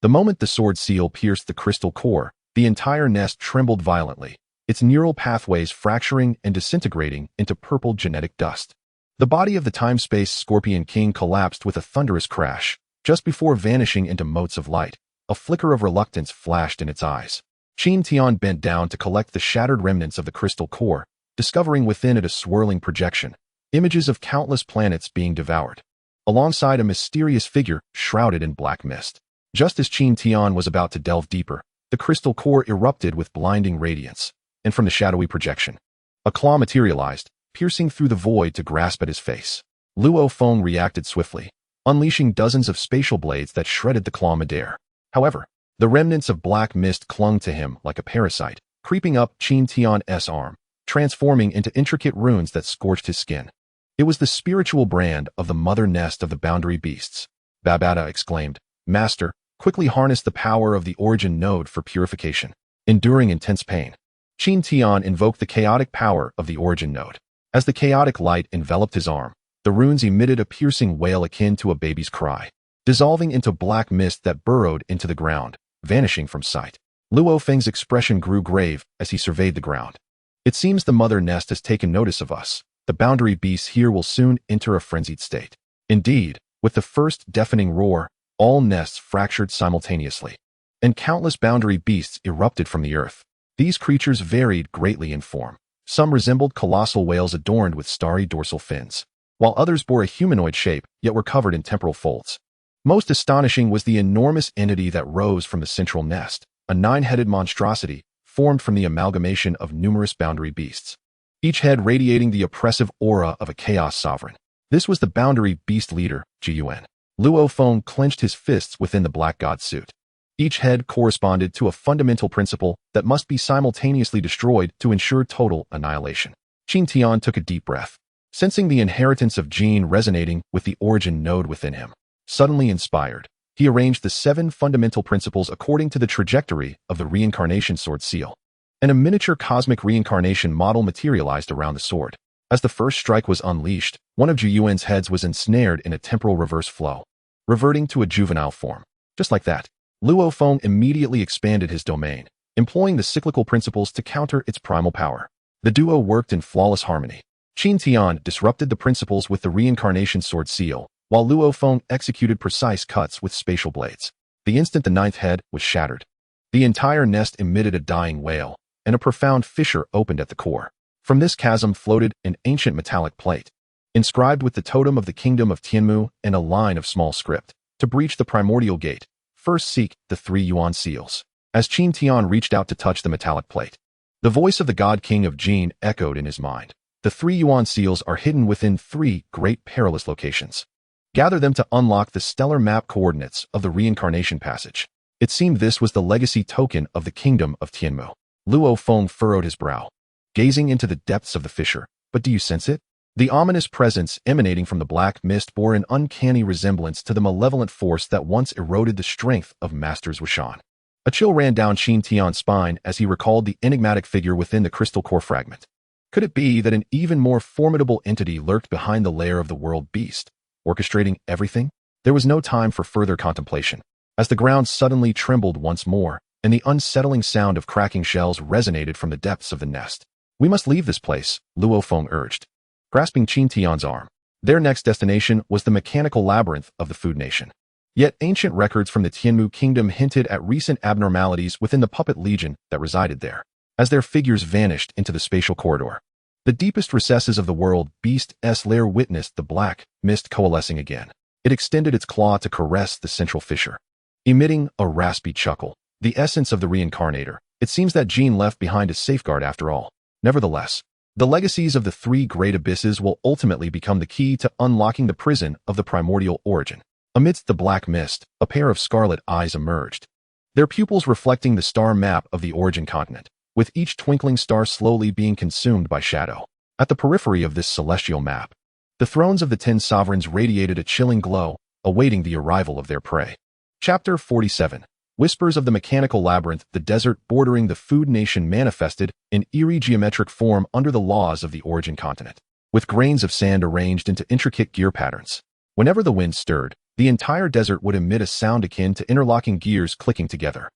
The moment the sword seal pierced the crystal core, the entire nest trembled violently, its neural pathways fracturing and disintegrating into purple genetic dust. The body of the time-space Scorpion King collapsed with a thunderous crash, just before vanishing into motes of light. A flicker of reluctance flashed in its eyes. Qin Tian bent down to collect the shattered remnants of the crystal core, discovering within it a swirling projection, images of countless planets being devoured, alongside a mysterious figure shrouded in black mist. Just as Qin Tian was about to delve deeper, the crystal core erupted with blinding radiance, and from the shadowy projection, a claw materialized, piercing through the void to grasp at his face. Luo Feng reacted swiftly, unleashing dozens of spatial blades that shredded the claw midair. However, the remnants of black mist clung to him like a parasite, creeping up Qin Tian's arm, transforming into intricate runes that scorched his skin. It was the spiritual brand of the mother nest of the boundary beasts. Babata exclaimed, Master, quickly harness the power of the origin node for purification. Enduring intense pain, Qin Tian invoked the chaotic power of the origin node. As the chaotic light enveloped his arm, the runes emitted a piercing wail akin to a baby's cry, dissolving into black mist that burrowed into the ground, vanishing from sight. Luo Feng's expression grew grave as he surveyed the ground. It seems the mother nest has taken notice of us. The boundary beasts here will soon enter a frenzied state. Indeed, with the first deafening roar, all nests fractured simultaneously, and countless boundary beasts erupted from the earth. These creatures varied greatly in form. Some resembled colossal whales adorned with starry dorsal fins, while others bore a humanoid shape yet were covered in temporal folds. Most astonishing was the enormous entity that rose from the central nest, a 9-headed monstrosity formed from the amalgamation of numerous boundary beasts, each head radiating the oppressive aura of a chaos sovereign. This was the boundary beast leader, Jiyuan. Luo Feng clenched his fists within the black god suit. Each head corresponded to a fundamental principle that must be simultaneously destroyed to ensure total annihilation. Qin Tian took a deep breath, sensing the inheritance of Qin resonating with the origin node within him. Suddenly inspired, he arranged the 7 fundamental principles according to the trajectory of the reincarnation sword seal, and a miniature cosmic reincarnation model materialized around the sword. As the first strike was unleashed, one of Zhu Yuan's heads was ensnared in a temporal reverse flow, reverting to a juvenile form. Just like that, Luo Feng immediately expanded his domain, employing the cyclical principles to counter its primal power. The duo worked in flawless harmony. Qin Tian disrupted the principles with the reincarnation sword seal, while Luo Feng executed precise cuts with spatial blades. The instant the ninth head was shattered, the entire nest emitted a dying wail, and a profound fissure opened at the core. From this chasm floated an ancient metallic plate, inscribed with the totem of the kingdom of Tianmu and a line of small script. To breach the primordial gate, first seek the 3 yuan seals. As Qin Tian reached out to touch the metallic plate, the voice of the god king of Jin echoed in his mind. The 3 yuan seals are hidden within 3 great perilous locations. Gather them to unlock the stellar map coordinates of the reincarnation passage. It seemed this was the legacy token of the kingdom of Tianmu. Luo Feng furrowed his brow, gazing into the depths of the fissure. But do you sense it? The ominous presence emanating from the black mist bore an uncanny resemblance to the malevolent force that once eroded the strength of Masters Washan. A chill ran down Qin Tian's spine as he recalled the enigmatic figure within the crystal core fragment. Could it be that an even more formidable entity lurked behind the lair of the world beast, orchestrating everything? There was no time for further contemplation, as the ground suddenly trembled once more, and the unsettling sound of cracking shells resonated from the depths of the nest. We must leave this place, Luo Feng urged, grasping Qin Tian's arm. Their next destination was the mechanical labyrinth of the Food Nation. Yet ancient records from the Tianmu kingdom hinted at recent abnormalities within the puppet legion that resided there. As their figures vanished into the spatial corridor, the deepest recesses of the world beast's lair witnessed the black mist coalescing again. It extended its claw to caress the central fissure, emitting a raspy chuckle. The essence of the reincarnator. It seems that Jin left behind a safeguard after all. Nevertheless, the legacies of the 3 great abysses will ultimately become the key to unlocking the prison of the primordial origin. Amidst the black mist, a pair of scarlet eyes emerged, their pupils reflecting the star map of the origin continent, with each twinkling star slowly being consumed by shadow. At the periphery of this celestial map, the thrones of the 10 sovereigns radiated a chilling glow, awaiting the arrival of their prey. Chapter 47. Whispers of the Mechanical Labyrinth. The desert bordering the Food Nation manifested in eerie geometric form under the laws of the origin continent, with grains of sand arranged into intricate gear patterns. Whenever the wind stirred, the entire desert would emit a sound akin to interlocking gears clicking together.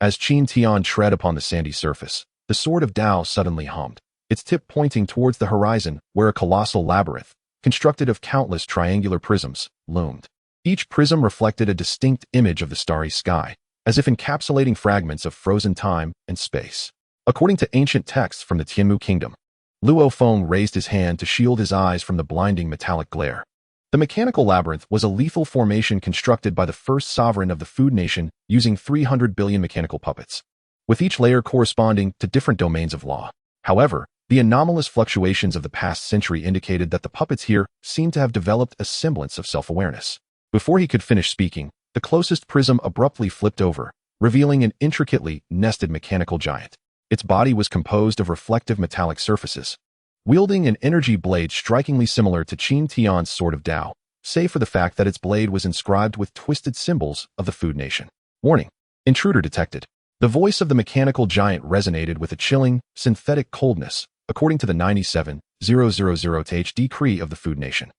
As Qin Tian tread upon the sandy surface, the sword of Tao suddenly hummed, its tip pointing towards the horizon where a colossal labyrinth, constructed of countless triangular prisms, loomed. Each prism reflected a distinct image of the starry sky, as if encapsulating fragments of frozen time and space. According to ancient texts from the Tianmu kingdom, Luo Feng raised his hand to shield his eyes from the blinding metallic glare. The mechanical labyrinth was a lethal formation constructed by the first sovereign of the Food Nation using 300 billion mechanical puppets, with each layer corresponding to different domains of law. However, the anomalous fluctuations of the past century indicated that the puppets here seemed to have developed a semblance of self-awareness. Before he could finish speaking, the closest prism abruptly flipped over, revealing an intricately nested mechanical giant. Its body was composed of reflective metallic surfaces, wielding an energy blade strikingly similar to Qin Tian's sword of Tao, save for the fact that its blade was inscribed with twisted symbols of the Food Nation. Warning: intruder detected. The voice of the mechanical giant resonated with a chilling, synthetic coldness, according to the 97000th decree of the Food Nation.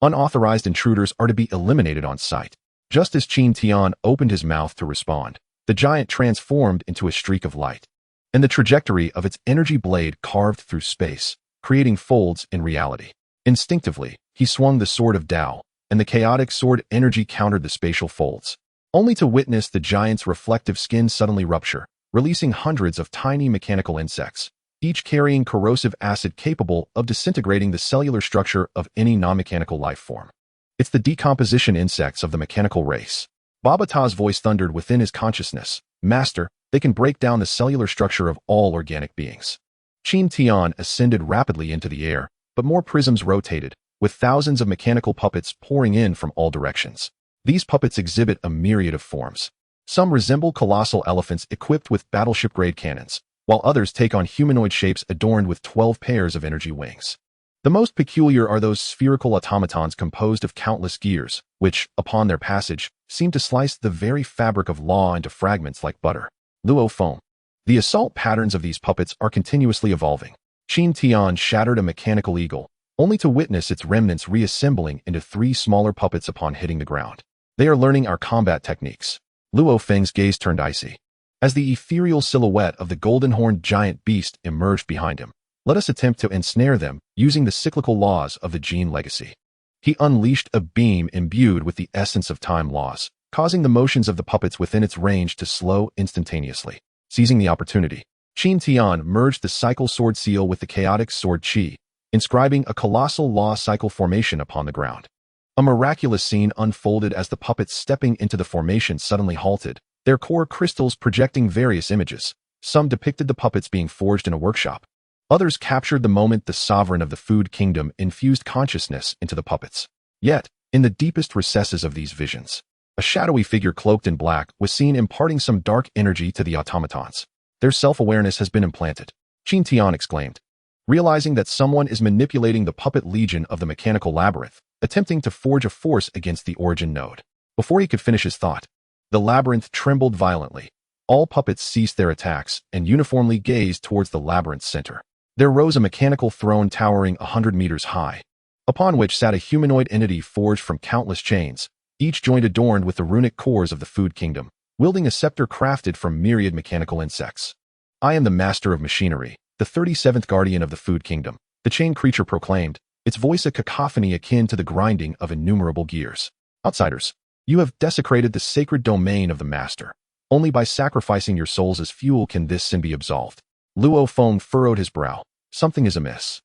Unauthorized intruders are to be eliminated on sight. Just as Qin Tian opened his mouth to respond, the giant transformed into a streak of light, and the trajectory of its energy blade carved through space, creating folds in reality. Instinctively, he swung the sword of Tao, and the chaotic sword energy countered the spatial folds, only to witness the giant's reflective skin suddenly rupture, releasing hundreds of tiny mechanical insects, each carrying corrosive acid capable of disintegrating the cellular structure of any non-mechanical life form. It's the decomposition insects of the mechanical race. Babata's voice thundered within his consciousness. Master, they can break down the cellular structure of all organic beings. Qin Tian ascended rapidly into the air, but more prisms rotated, with thousands of mechanical puppets pouring in from all directions. These puppets exhibit a myriad of forms. Some resemble colossal elephants equipped with battleship-grade cannons, while others take on humanoid shapes adorned with 12 pairs of energy wings. The most peculiar are those spherical automatons composed of countless gears, which, upon their passage, seem to slice the very fabric of law into fragments like butter. Luo Feng. The assault patterns of these puppets are continuously evolving. Qin Tian shattered a mechanical eagle, only to witness its remnants reassembling into 3 smaller puppets upon hitting the ground. They are learning our combat techniques. Luo Feng's gaze turned icy. As the ethereal silhouette of the golden-horned giant beast emerged behind him, let us attempt to ensnare them using the cyclical laws of the Qin legacy. He unleashed a beam imbued with the essence of time laws, causing the motions of the puppets within its range to slow instantaneously. Seizing the opportunity, Qin Tian merged the cycle sword seal with the chaotic sword qi, inscribing a colossal law cycle formation upon the ground. A miraculous scene unfolded as the puppets stepping into the formation suddenly halted, their core crystals projecting various images. Some depicted the puppets being forged in a workshop. Others captured the moment the sovereign of the food kingdom infused consciousness into the puppets. Yet, in the deepest recesses of these visions, a shadowy figure cloaked in black was seen imparting some dark energy to the automatons. Their self-awareness has been implanted, Qin Tian exclaimed, realizing that someone is manipulating the puppet legion of the mechanical labyrinth, attempting to forge a force against the origin node. Before he could finish his thought, the labyrinth trembled violently. All puppets ceased their attacks and uniformly gazed towards the labyrinth's center. There rose a mechanical throne towering 100 meters high, upon which sat a humanoid entity forged from countless chains, each joint adorned with the runic cores of the food kingdom, wielding a scepter crafted from myriad mechanical insects. I am the master of machinery, the 37th guardian of the food kingdom, the chain creature proclaimed, its voice a cacophony akin to the grinding of innumerable gears. Outsiders, you have desecrated the sacred domain of the master. Only by sacrificing your souls as fuel can this sin be absolved. Luo Feng furrowed his brow. Something is amiss.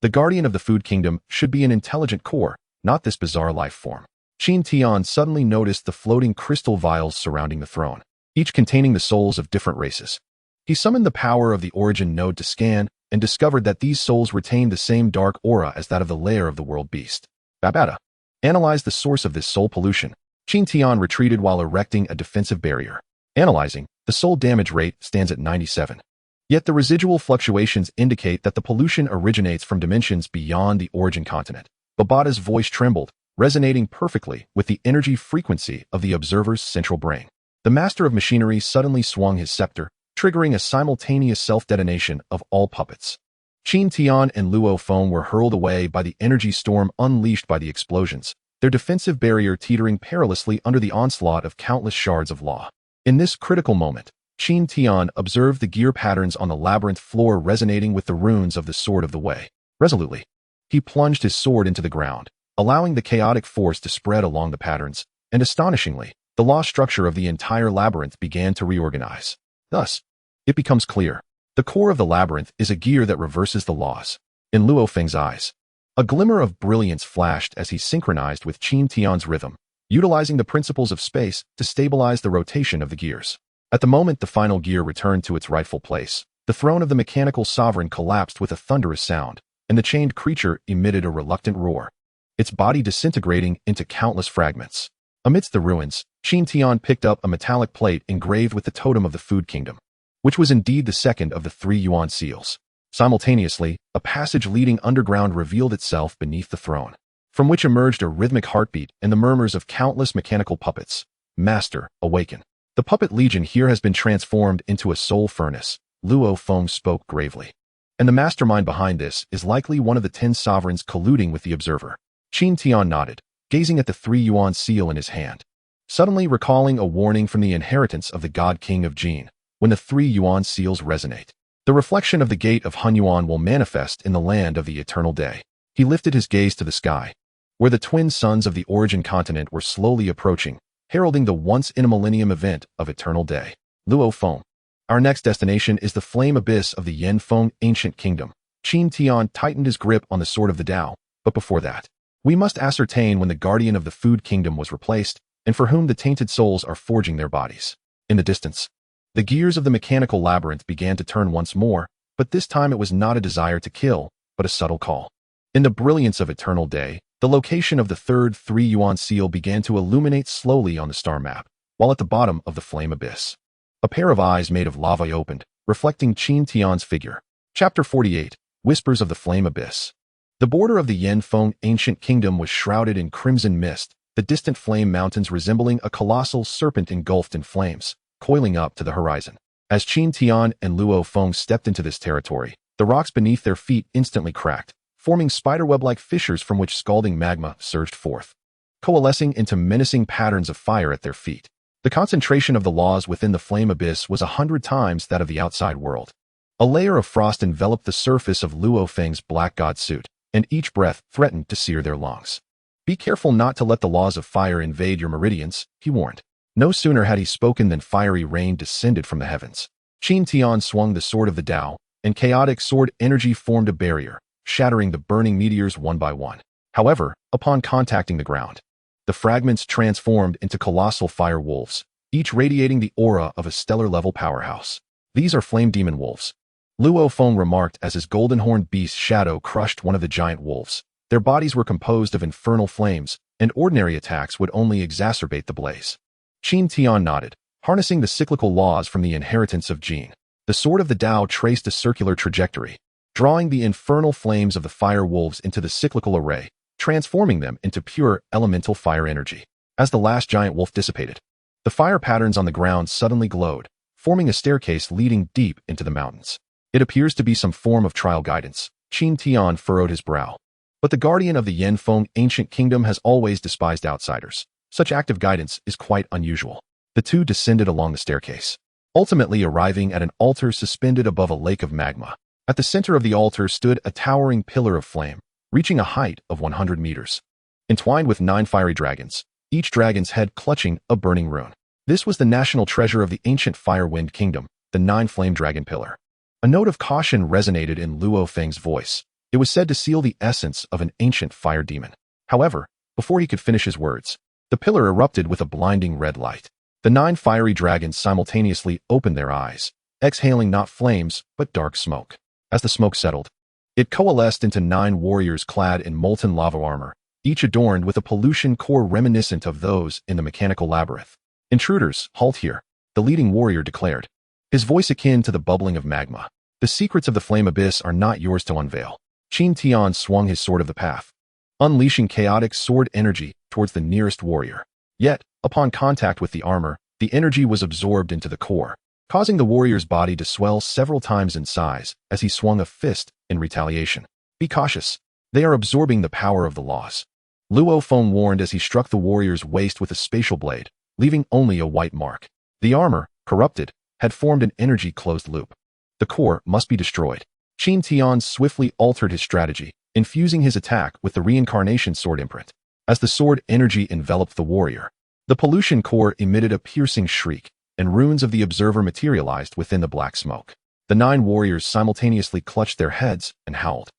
The guardian of the food kingdom should be an intelligent core, not this bizarre life form. Qin Tian suddenly noticed the floating crystal vials surrounding the throne, each containing the souls of different races. He summoned the power of the origin node to scan and discovered that these souls retained the same dark aura as that of the lair of the world beast. Babata. Analyze the source of this soul pollution. Qin Tian retreated while erecting a defensive barrier. Analyzing, the soul damage rate stands at 97. Yet the residual fluctuations indicate that the pollution originates from dimensions beyond the origin continent. Babata's voice trembled, resonating perfectly with the energy frequency of the observer's central brain. The master of machinery suddenly swung his scepter, triggering a simultaneous self-detonation of all puppets. Qin Tian and Luo Feng were hurled away by the energy storm unleashed by the explosions, their defensive barrier teetering perilously under the onslaught of countless shards of law. In this critical moment, Qin Tian observed the gear patterns on the labyrinth floor resonating with the runes of the Sword of the Way. Resolutely, he plunged his sword into the ground, allowing the chaotic force to spread along the patterns, and astonishingly, the law structure of the entire labyrinth began to reorganize. Thus, it becomes clear, the core of the labyrinth is a gear that reverses the laws. In Luo Feng's eyes, a glimmer of brilliance flashed as he synchronized with Qin Tian's rhythm, utilizing the principles of space to stabilize the rotation of the gears. At the moment the final gear returned to its rightful place, the throne of the mechanical sovereign collapsed with a thunderous sound, and the chained creature emitted a reluctant roar, its body disintegrating into countless fragments. Amidst the ruins, Qin Tian picked up a metallic plate engraved with the totem of the food kingdom, which was indeed the second of the 3 yuan seals. Simultaneously, a passage leading underground revealed itself beneath the throne, from which emerged a rhythmic heartbeat and the murmurs of countless mechanical puppets. Master, awaken. The puppet legion here has been transformed into a soul furnace, Luo Feng spoke gravely. And the mastermind behind this is likely one of the 10 sovereigns colluding with the observer. Qin Tian nodded, gazing at the 3 yuan seal in his hand, suddenly recalling a warning from the inheritance of the God King of Qin. When the 3 yuan seals resonate, the reflection of the gate of Hunyuan will manifest in the land of the eternal day. He lifted his gaze to the sky, where the twin suns of the origin continent were slowly approaching, heralding the once-in-a-millennium event of eternal day. Luo Feng. Our next destination is the flame abyss of the Yanfeng ancient kingdom. Qin Tian tightened his grip on the sword of the Tao, but before that, we must ascertain when the guardian of the food kingdom was replaced, and for whom the tainted souls are forging their bodies. In the distance, the gears of the mechanical labyrinth began to turn once more, but this time it was not a desire to kill, but a subtle call. In the brilliance of eternal day, the location of the third 3 yuan seal began to illuminate slowly on the star map, while at the bottom of the flame abyss, a pair of eyes made of lava opened, reflecting Qin Tian's figure. Chapter 48, Whispers of the Flame Abyss. The border of the Yanfeng ancient kingdom was shrouded in crimson mist, the distant flame mountains resembling a colossal serpent engulfed in flames, coiling up to the horizon. As Qin Tian and Luo Feng stepped into this territory, the rocks beneath their feet instantly cracked, forming spiderweb-like fissures from which scalding magma surged forth, coalescing into menacing patterns of fire at their feet. The concentration of the laws within the flame abyss was 100 times that of the outside world. A layer of frost enveloped the surface of Luo Feng's black god suit, and each breath threatened to sear their lungs. "Be careful not to let the laws of fire invade your meridians," he warned. No sooner had he spoken than fiery rain descended from the heavens. Qin Tian swung the sword of the Tao, and chaotic sword energy formed a barrier, shattering the burning meteors one by one. However, upon contacting the ground, the fragments transformed into colossal fire wolves, each radiating the aura of a stellar-level powerhouse. "These are flame demon wolves," Luo Feng remarked as his golden-horned beast's shadow crushed one of the giant wolves. Their bodies were composed of infernal flames, and ordinary attacks would only exacerbate the blaze. Qin Tian nodded, harnessing the cyclical laws from the inheritance of Jin. The sword of the Tao traced a circular trajectory, drawing the infernal flames of the fire wolves into the cyclical array, transforming them into pure elemental fire energy. As the last giant wolf dissipated, the fire patterns on the ground suddenly glowed, forming a staircase leading deep into the mountains. "It appears to be some form of trial guidance," Qin Tian furrowed his brow. "But the guardian of the Yanfeng ancient kingdom has always despised outsiders. Such active guidance is quite unusual." The two descended along the staircase, ultimately arriving at an altar suspended above a lake of magma. At the center of the altar stood a towering pillar of flame, reaching a height of 100 meters. Entwined with 9 fiery dragons, each dragon's head clutching a burning rune. This was the national treasure of the ancient Fire-Wind Kingdom, the 9-flame dragon pillar. A note of caution resonated in Luo Feng's voice. It was said to seal the essence of an ancient fire demon. However, before he could finish his words, the pillar erupted with a blinding red light. The 9 fiery dragons simultaneously opened their eyes, exhaling not flames, but dark smoke. As the smoke settled, it coalesced into 9 warriors clad in molten lava armor, each adorned with a pollution core reminiscent of those in the mechanical labyrinth. "Intruders, halt here," the leading warrior declared, his voice akin to the bubbling of magma. "The secrets of the flame abyss are not yours to unveil." Qin Tian swung his sword of the path, unleashing chaotic sword energy towards the nearest warrior. Yet, upon contact with the armor, the energy was absorbed into the core, causing the warrior's body to swell several times in size as he swung a fist in retaliation. "Be cautious. They are absorbing the power of the laws," Luo Feng warned as he struck the warrior's waist with a spatial blade, leaving only a white mark. The armor, corrupted, had formed an energy closed loop. The core must be destroyed. Qin Tian swiftly altered his strategy, infusing his attack with the reincarnation sword imprint. As the sword energy enveloped the warrior, the pollution core emitted a piercing shriek, and runes of the observer materialized within the black smoke. The 9 warriors simultaneously clutched their heads and howled,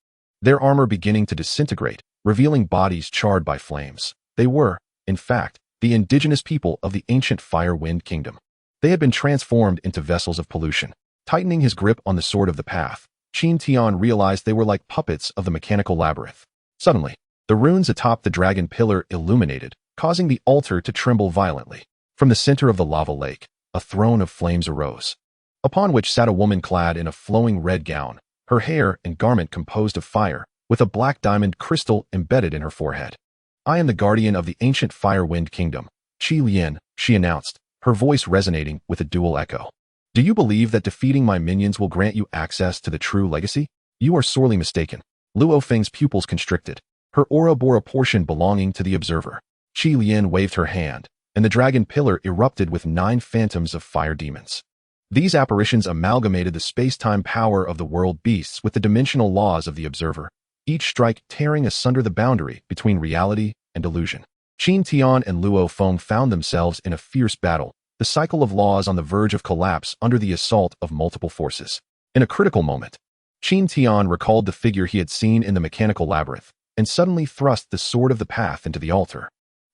their armor beginning to disintegrate, revealing bodies charred by flames. They were, in fact, the indigenous people of the ancient Fire-Wind Kingdom. They had been transformed into vessels of pollution. Tightening his grip on the sword of the path, Qin Tian realized they were like puppets of the mechanical labyrinth. Suddenly, the runes atop the dragon pillar illuminated, causing the altar to tremble violently. From the center of the lava lake, a throne of flames arose, upon which sat a woman clad in a flowing red gown, her hair and garment composed of fire, with a black diamond crystal embedded in her forehead. "I am the guardian of the ancient Fire-Wind Kingdom, Qi Lian," she announced, her voice resonating with a dual echo. "Do you believe that defeating my minions will grant you access to the true legacy? You are sorely mistaken." Luo Feng's pupils constricted. Her aura bore a portion belonging to the observer. Qi Lian waved her hand, and the dragon pillar erupted with 9 phantoms of fire demons. These apparitions amalgamated the space-time power of the world beasts with the dimensional laws of the observer, each strike tearing asunder the boundary between reality and illusion. Qin Tian and Luo Feng found themselves in a fierce battle, the cycle of laws on the verge of collapse under the assault of multiple forces. In a critical moment, Qin Tian recalled the figure he had seen in the mechanical labyrinth, and suddenly thrust the sword of the path into the altar,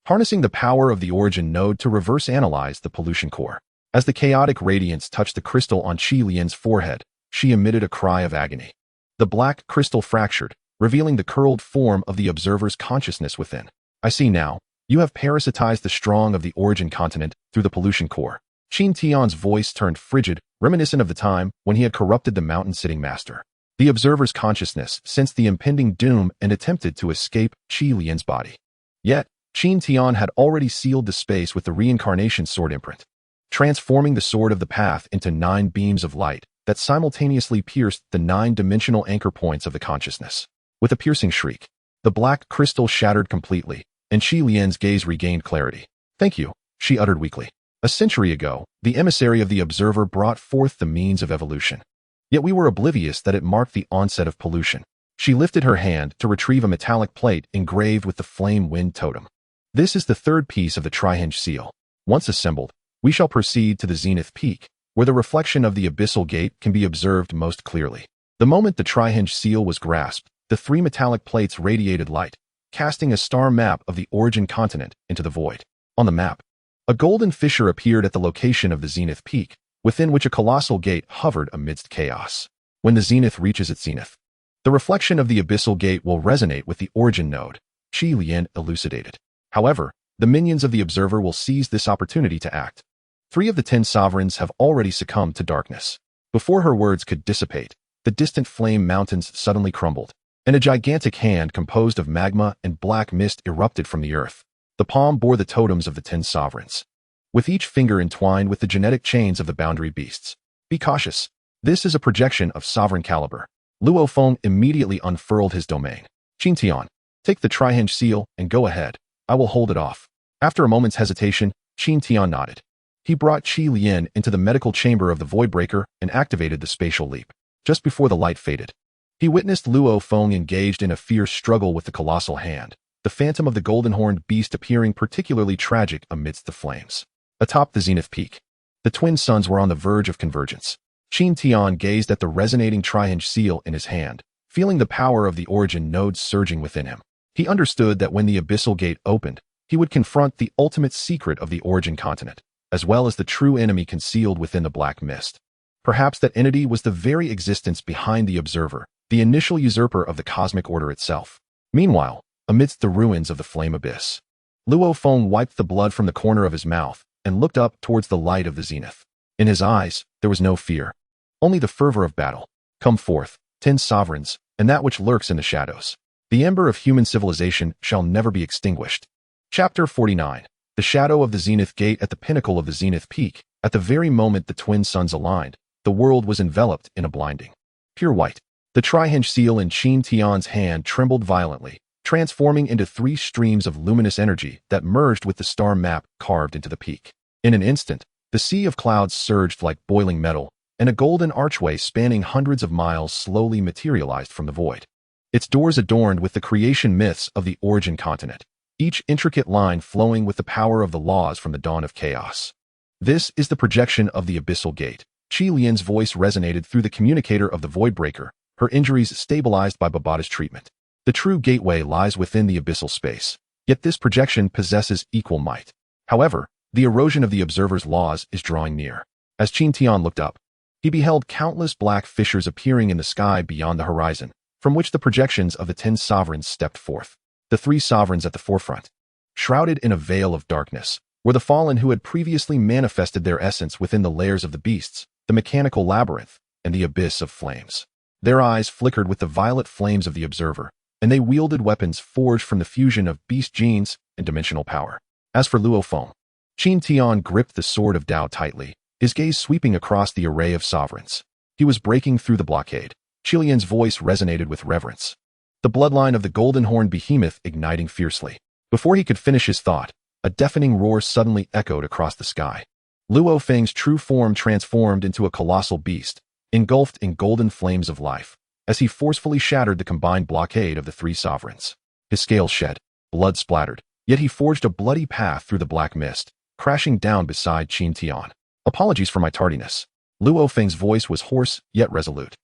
harnessing the power of the origin node to reverse-analyze the pollution core. As the chaotic radiance touched the crystal on Qi Lian's forehead, she emitted a cry of agony. The black crystal fractured, revealing the curled form of the observer's consciousness within. "I see now. You have parasitized the strong of the origin continent through the pollution core." Qin Tian's voice turned frigid, reminiscent of the time when he had corrupted the mountain-sitting master. The observer's consciousness sensed the impending doom and attempted to escape Qi Lian's body. Yet, Qin Tian had already sealed the space with the reincarnation sword imprint, transforming the sword of the path into 9 beams of light that simultaneously pierced the 9-dimensional anchor points of the consciousness. With a piercing shriek, the black crystal shattered completely, and Qi Lian's gaze regained clarity. "Thank you," she uttered weakly. "A century ago, the emissary of the Observer brought forth the means of evolution. Yet we were oblivious that it marked the onset of pollution." She lifted her hand to retrieve a metallic plate engraved with the flame wind totem. "This is the third piece of the tri-hinge seal. Once assembled, we shall proceed to the zenith peak, where the reflection of the abyssal gate can be observed most clearly." The moment the tri-hinge seal was grasped, the three metallic plates radiated light, casting a star map of the origin continent into the void. On the map, a golden fissure appeared at the location of the zenith peak, within which a colossal gate hovered amidst chaos. When the zenith reaches its zenith, the reflection of the abyssal gate will resonate with the origin node, Qi Lian elucidated. However, the minions of the Observer will seize this opportunity to act. 3 of the 10 sovereigns have already succumbed to darkness. Before her words could dissipate, the distant flame mountains suddenly crumbled, and a gigantic hand composed of magma and black mist erupted from the earth. The palm bore the totems of the 10 sovereigns, with each finger entwined with the genetic chains of the boundary beasts. "Be cautious. This is a projection of sovereign caliber." Luo Feng immediately unfurled his domain. "Qin Tian, take the tri-hinge seal and go ahead. I will hold it off." After a moment's hesitation, Qin Tian nodded. He brought Qi Lian into the medical chamber of the Voidbreaker and activated the spatial leap. Just before the light faded, he witnessed Luo Feng engaged in a fierce struggle with the colossal hand, the phantom of the golden-horned beast appearing particularly tragic amidst the flames. Atop the zenith peak, the twin suns were on the verge of convergence. Qin Tian gazed at the resonating tri-hinge seal in his hand, feeling the power of the origin nodes surging within him. He understood that when the abyssal gate opened, he would confront the ultimate secret of the origin continent, as well as the true enemy concealed within the black mist. Perhaps that entity was the very existence behind the Observer, the initial usurper of the cosmic order itself. Meanwhile, amidst the ruins of the flame abyss, Luo Feng wiped the blood from the corner of his mouth and looked up towards the light of the zenith. In his eyes, there was no fear, only the fervor of battle. "Come forth, 10 sovereigns, and that which lurks in the shadows. The ember of human civilization shall never be extinguished." Chapter 49. The shadow of the zenith gate. At the pinnacle of the zenith peak, at the very moment the twin suns aligned, the world was enveloped in a blinding, pure white. The tri-hinge seal in Qin Tian's hand trembled violently, transforming into 3 streams of luminous energy that merged with the star map carved into the peak. In an instant, the sea of clouds surged like boiling metal, and a golden archway spanning hundreds of miles slowly materialized from the void. Its doors adorned with the creation myths of the origin continent, each intricate line flowing with the power of the laws from the dawn of chaos. "This is the projection of the abyssal gate." Qi Lian's voice resonated through the communicator of the Voidbreaker, her injuries stabilized by Babada's treatment. "The true gateway lies within the abyssal space, yet this projection possesses equal might. However, the erosion of the Observer's laws is drawing near." As Qin Tian looked up, he beheld countless black fissures appearing in the sky beyond the horizon, from which the projections of the 10 sovereigns stepped forth. The 3 sovereigns at the forefront, shrouded in a veil of darkness, were the fallen who had previously manifested their essence within the layers of the beasts, the mechanical labyrinth, and the abyss of flames. Their eyes flickered with the violet flames of the Observer, and they wielded weapons forged from the fusion of beast genes and dimensional power. As for Luo Feng, Qin Tian gripped the sword of Tao tightly, his gaze sweeping across the array of sovereigns. He was breaking through the blockade. Qi Lian's voice resonated with reverence, the bloodline of the golden-horned behemoth igniting fiercely. Before he could finish his thought, a deafening roar suddenly echoed across the sky. Luo Feng's true form transformed into a colossal beast, engulfed in golden flames of life, as he forcefully shattered the combined blockade of the 3 sovereigns. His scales shed, blood splattered, yet he forged a bloody path through the black mist, crashing down beside Qin Tian. "Apologies for my tardiness." Luo Feng's voice was hoarse yet resolute,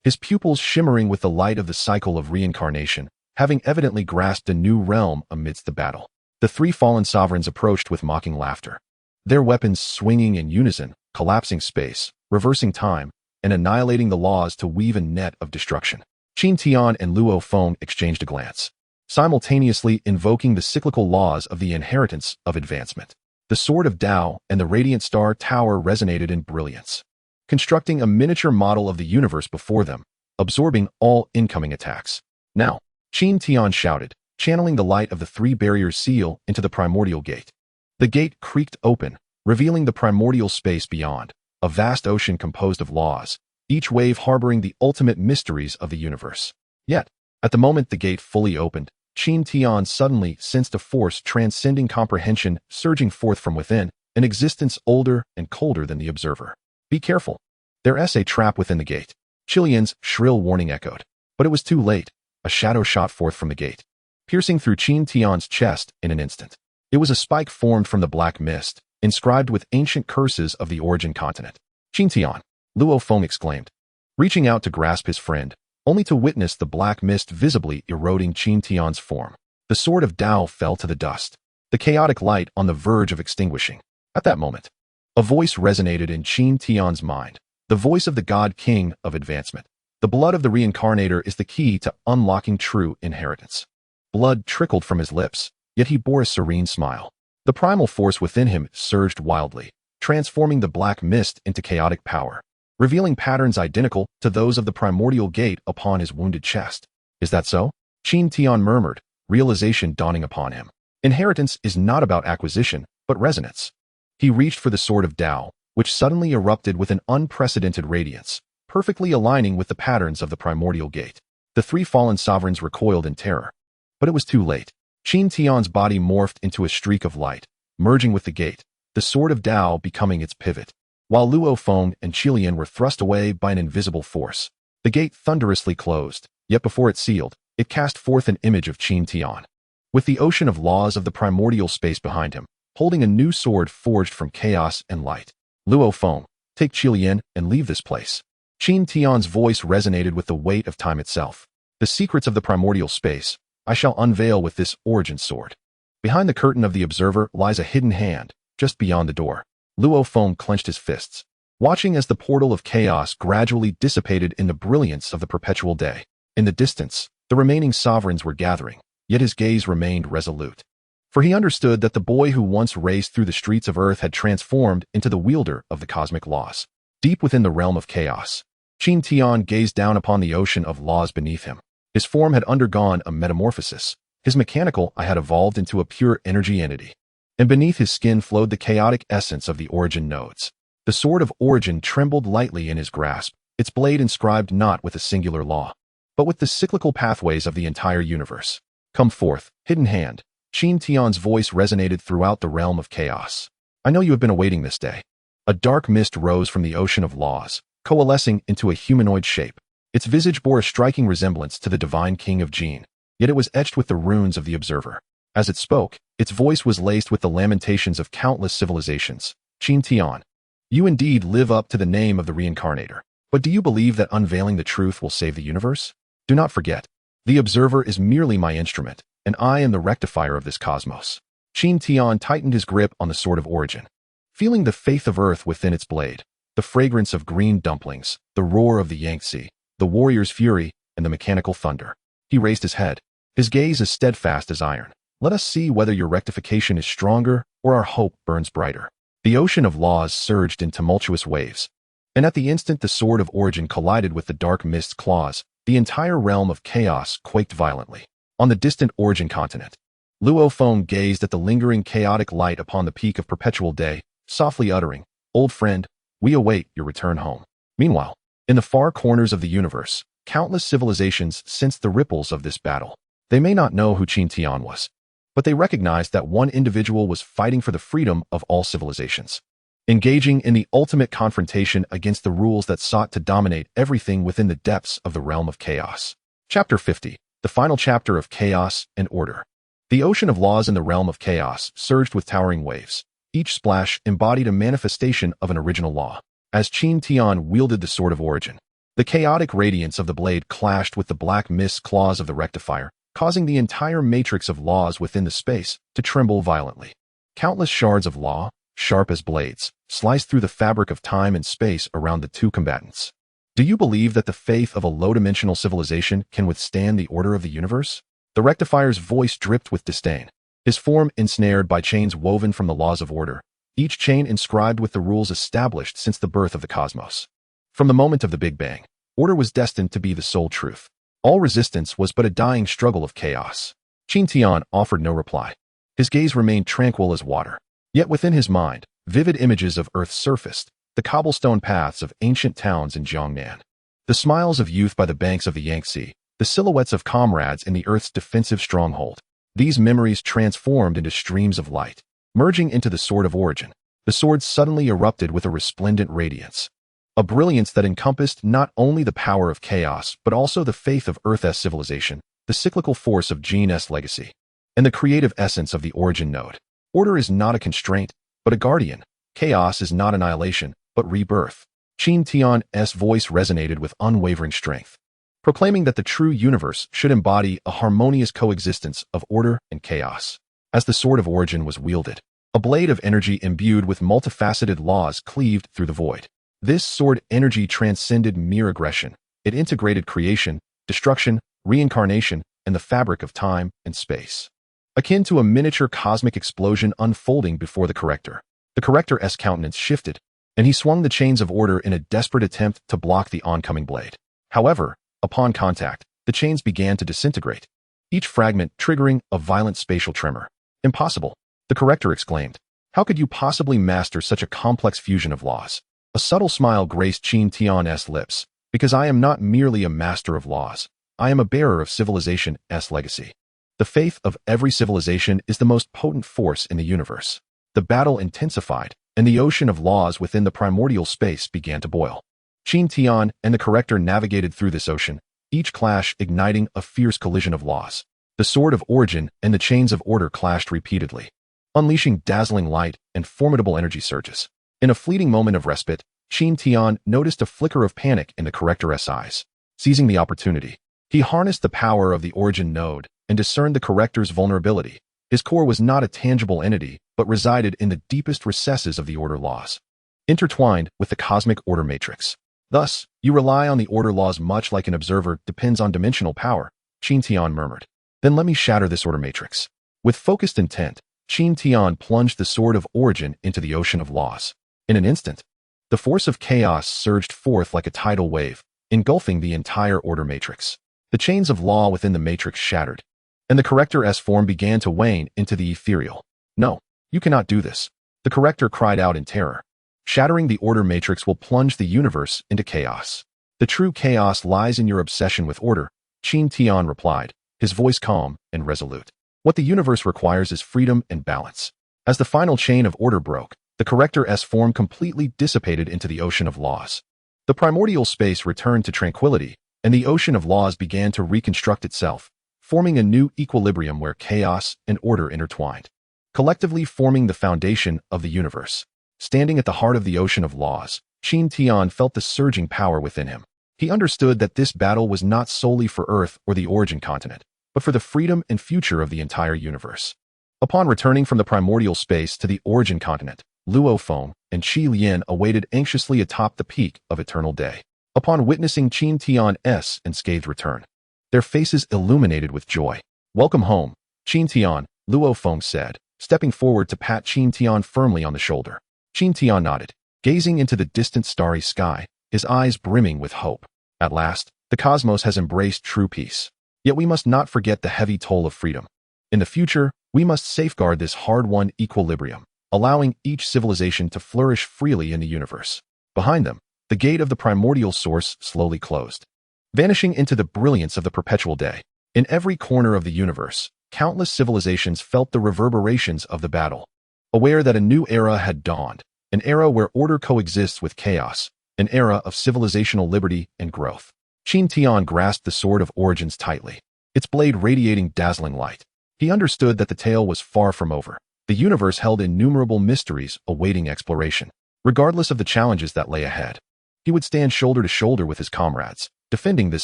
his pupils shimmering with the light of the cycle of reincarnation, having evidently grasped a new realm amidst the battle. The 3 fallen sovereigns approached with mocking laughter, their weapons swinging in unison, collapsing space, reversing time, and annihilating the laws to weave a net of destruction. Qin Tian and Luo Feng exchanged a glance, simultaneously invoking the cyclical laws of the inheritance of advancement. The sword of Tao and the radiant star tower resonated in brilliance, constructing a miniature model of the universe before them, absorbing all incoming attacks. "Now," Qin Tian shouted, channeling the light of the 3 barriers seal into the primordial gate. The gate creaked open, revealing the primordial space beyond, a vast ocean composed of laws, each wave harboring the ultimate mysteries of the universe. Yet, At the moment the gate fully opened, Qin Tian suddenly sensed a force transcending comprehension surging forth from within, an existence older and colder than the observer. Be careful. There's a trap within the gate. Qilian's shrill warning echoed. But it was too late. A shadow shot forth from the gate, piercing through Qin Tian's chest in an instant. It was a spike formed from the black mist, inscribed with ancient curses of the origin continent. Qin Tian, Luo Feng exclaimed, reaching out to grasp his friend, only to witness the black mist visibly eroding Qin Tian's form. The sword of Dao fell to the dust, the chaotic light on the verge of extinguishing. At that moment, a voice resonated in Qin Tian's mind, the voice of the God King of advancement. The blood of the reincarnator is the key to unlocking true inheritance. Blood trickled from his lips, yet he bore a serene smile. The primal force within him surged wildly, transforming the black mist into chaotic power, revealing patterns identical to those of the primordial gate upon his wounded chest. Is that so? Qin Tian murmured, realization dawning upon him. Inheritance is not about acquisition, but resonance. He reached for the sword of Dao, which suddenly erupted with an unprecedented radiance, perfectly aligning with the patterns of the primordial gate. The three fallen sovereigns recoiled in terror. But it was too late. Qin Tian's body morphed into a streak of light, merging with the gate, the sword of Dao becoming its pivot. While Luo Feng and Qilian were thrust away by an invisible force, the gate thunderously closed, yet before it sealed, it cast forth an image of Qin Tian, with the ocean of laws of the primordial space behind him, holding a new sword forged from chaos and light. Luo Feng, take Qilian and leave this place. Qin Tian's voice resonated with the weight of time itself. The secrets of the primordial space, I shall unveil with this origin sword. Behind the curtain of the observer lies a hidden hand, just beyond the door. Luo Feng clenched his fists, watching as the portal of chaos gradually dissipated in the brilliance of the perpetual day. In the distance, the remaining sovereigns were gathering, yet his gaze remained resolute. For he understood that the boy who once raced through the streets of Earth had transformed into the wielder of the cosmic laws. Deep within the realm of chaos, Qin Tian gazed down upon the ocean of laws beneath him. His form had undergone a metamorphosis. His mechanical eye had evolved into a pure energy entity. And beneath his skin flowed the chaotic essence of the origin nodes. The sword of origin trembled lightly in his grasp, its blade inscribed not with a singular law, but with the cyclical pathways of the entire universe. Come forth, hidden hand. Qin Tian's voice resonated throughout the realm of chaos. I know you have been awaiting this day. A dark mist rose from the ocean of laws, coalescing into a humanoid shape. Its visage bore a striking resemblance to the divine king of Jin, yet it was etched with the runes of the observer. As it spoke, its voice was laced with the lamentations of countless civilizations. Qin Tian, you indeed live up to the name of the reincarnator. But do you believe that unveiling the truth will save the universe? Do not forget, the observer is merely my instrument, and I am the rectifier of this cosmos. Qin Tian tightened his grip on the sword of origin, feeling the faith of earth within its blade, the fragrance of green dumplings, the roar of the Yangtze, the warrior's fury, and the mechanical thunder. He raised his head, his gaze as steadfast as iron. Let us see whether your rectification is stronger or our hope burns brighter. The ocean of laws surged in tumultuous waves, and at the instant the sword of origin collided with the dark mist's claws, the entire realm of chaos quaked violently. On the distant origin continent, Luo Feng gazed at the lingering chaotic light upon the peak of perpetual day, softly uttering, "Old friend, we await your return home." Meanwhile, in the far corners of the universe, countless civilizations sensed the ripples of this battle. They may not know who Qin Tian was, but they recognized that one individual was fighting for the freedom of all civilizations, engaging in the ultimate confrontation against the rules that sought to dominate everything within the depths of the realm of chaos. Chapter 50, the final chapter of Chaos and Order. The ocean of laws in the realm of chaos surged with towering waves. Each splash embodied a manifestation of an original law. As Qin Tian wielded the sword of origin, the chaotic radiance of the blade clashed with the black mist claws of the rectifier, causing the entire matrix of laws within the space to tremble violently. Countless shards of law, sharp as blades, sliced through the fabric of time and space around the two combatants. Do you believe that the faith of a low-dimensional civilization can withstand the order of the universe? The rectifier's voice dripped with disdain, his form ensnared by chains woven from the laws of order, each chain inscribed with the rules established since the birth of the cosmos. From the moment of the Big Bang, order was destined to be the sole truth. All resistance was but a dying struggle of chaos. Qin Tian offered no reply. His gaze remained tranquil as water. Yet within his mind, vivid images of Earth surfaced, the cobblestone paths of ancient towns in Jiangnan, the smiles of youth by the banks of the Yangtze, the silhouettes of comrades in the Earth's defensive stronghold. These memories transformed into streams of light. Merging into the Sword of Origin, the sword suddenly erupted with a resplendent radiance. A brilliance that encompassed not only the power of chaos, but also the faith of Earth's civilization, the cyclical force of Qin's legacy, and the creative essence of the Origin node. Order is not a constraint, but a guardian. Chaos is not annihilation, but rebirth. Qin Tian's voice resonated with unwavering strength, proclaiming that the true universe should embody a harmonious coexistence of order and chaos. As the Sword of Origin was wielded, a blade of energy imbued with multifaceted laws cleaved through the void. This sword energy transcended mere aggression. It integrated creation, destruction, reincarnation, and the fabric of time and space. Akin to a miniature cosmic explosion unfolding before the corrector. The corrector's countenance shifted, and he swung the chains of order in a desperate attempt to block the oncoming blade. However, upon contact, the chains began to disintegrate, each fragment triggering a violent spatial tremor. Impossible, the corrector exclaimed. How could you possibly master such a complex fusion of laws? A subtle smile graced Qin Tian's lips. Because I am not merely a master of laws, I am a bearer of civilization's legacy. The faith of every civilization is the most potent force in the universe. The battle intensified, and the ocean of laws within the primordial space began to boil. Qin Tian and the corrector navigated through this ocean, each clash igniting a fierce collision of laws. The Sword of Origin and the chains of order clashed repeatedly, unleashing dazzling light and formidable energy surges. In a fleeting moment of respite, Qin Tian noticed a flicker of panic in the corrector's eyes. Seizing the opportunity, he harnessed the power of the Origin node and discerned the corrector's vulnerability. His core was not a tangible entity, but resided in the deepest recesses of the order laws, intertwined with the cosmic order matrix. Thus, you rely on the order laws much like an observer depends on dimensional power, Qin Tian murmured. Then let me shatter this order matrix. With focused intent, Qin Tian plunged the Sword of Origin into the ocean of laws. In an instant, the force of chaos surged forth like a tidal wave, engulfing the entire order matrix. The chains of law within the matrix shattered, and the corrector's form began to wane into the ethereal. No, you cannot do this, the corrector cried out in terror. Shattering the order matrix will plunge the universe into chaos. The true chaos lies in your obsession with order, Qin Tian replied, his voice calm and resolute. What the universe requires is freedom and balance. As the final chain of order broke, the corrector's form completely dissipated into the ocean of laws. The primordial space returned to tranquility, and the ocean of laws began to reconstruct itself, forming a new equilibrium where chaos and order intertwined, collectively forming the foundation of the universe. Standing at the heart of the ocean of laws, Qin Tian felt the surging power within him. He understood that this battle was not solely for Earth or the Origin continent, but for the freedom and future of the entire universe. Upon returning from the primordial space to the Origin continent, Luo Feng and Qi Lian awaited anxiously atop the peak of eternal day. Upon witnessing Qin Tian's unscathed return, their faces illuminated with joy. Welcome home, Qin Tian, Luo Feng said, stepping forward to pat Qin Tian firmly on the shoulder. Qin Tian nodded, gazing into the distant starry sky, his eyes brimming with hope. At last, the cosmos has embraced true peace. Yet we must not forget the heavy toll of freedom. In the future, we must safeguard this hard-won equilibrium, allowing each civilization to flourish freely in the universe. Behind them, the gate of the primordial source slowly closed, vanishing into the brilliance of the perpetual day. In every corner of the universe, countless civilizations felt the reverberations of the battle, aware that a new era had dawned, an era where order coexists with chaos, an era of civilizational liberty and growth. Qin Tian grasped the Sword of Origins tightly, its blade radiating dazzling light. He understood that the tale was far from over. The universe held innumerable mysteries awaiting exploration. Regardless of the challenges that lay ahead, he would stand shoulder to shoulder with his comrades, defending this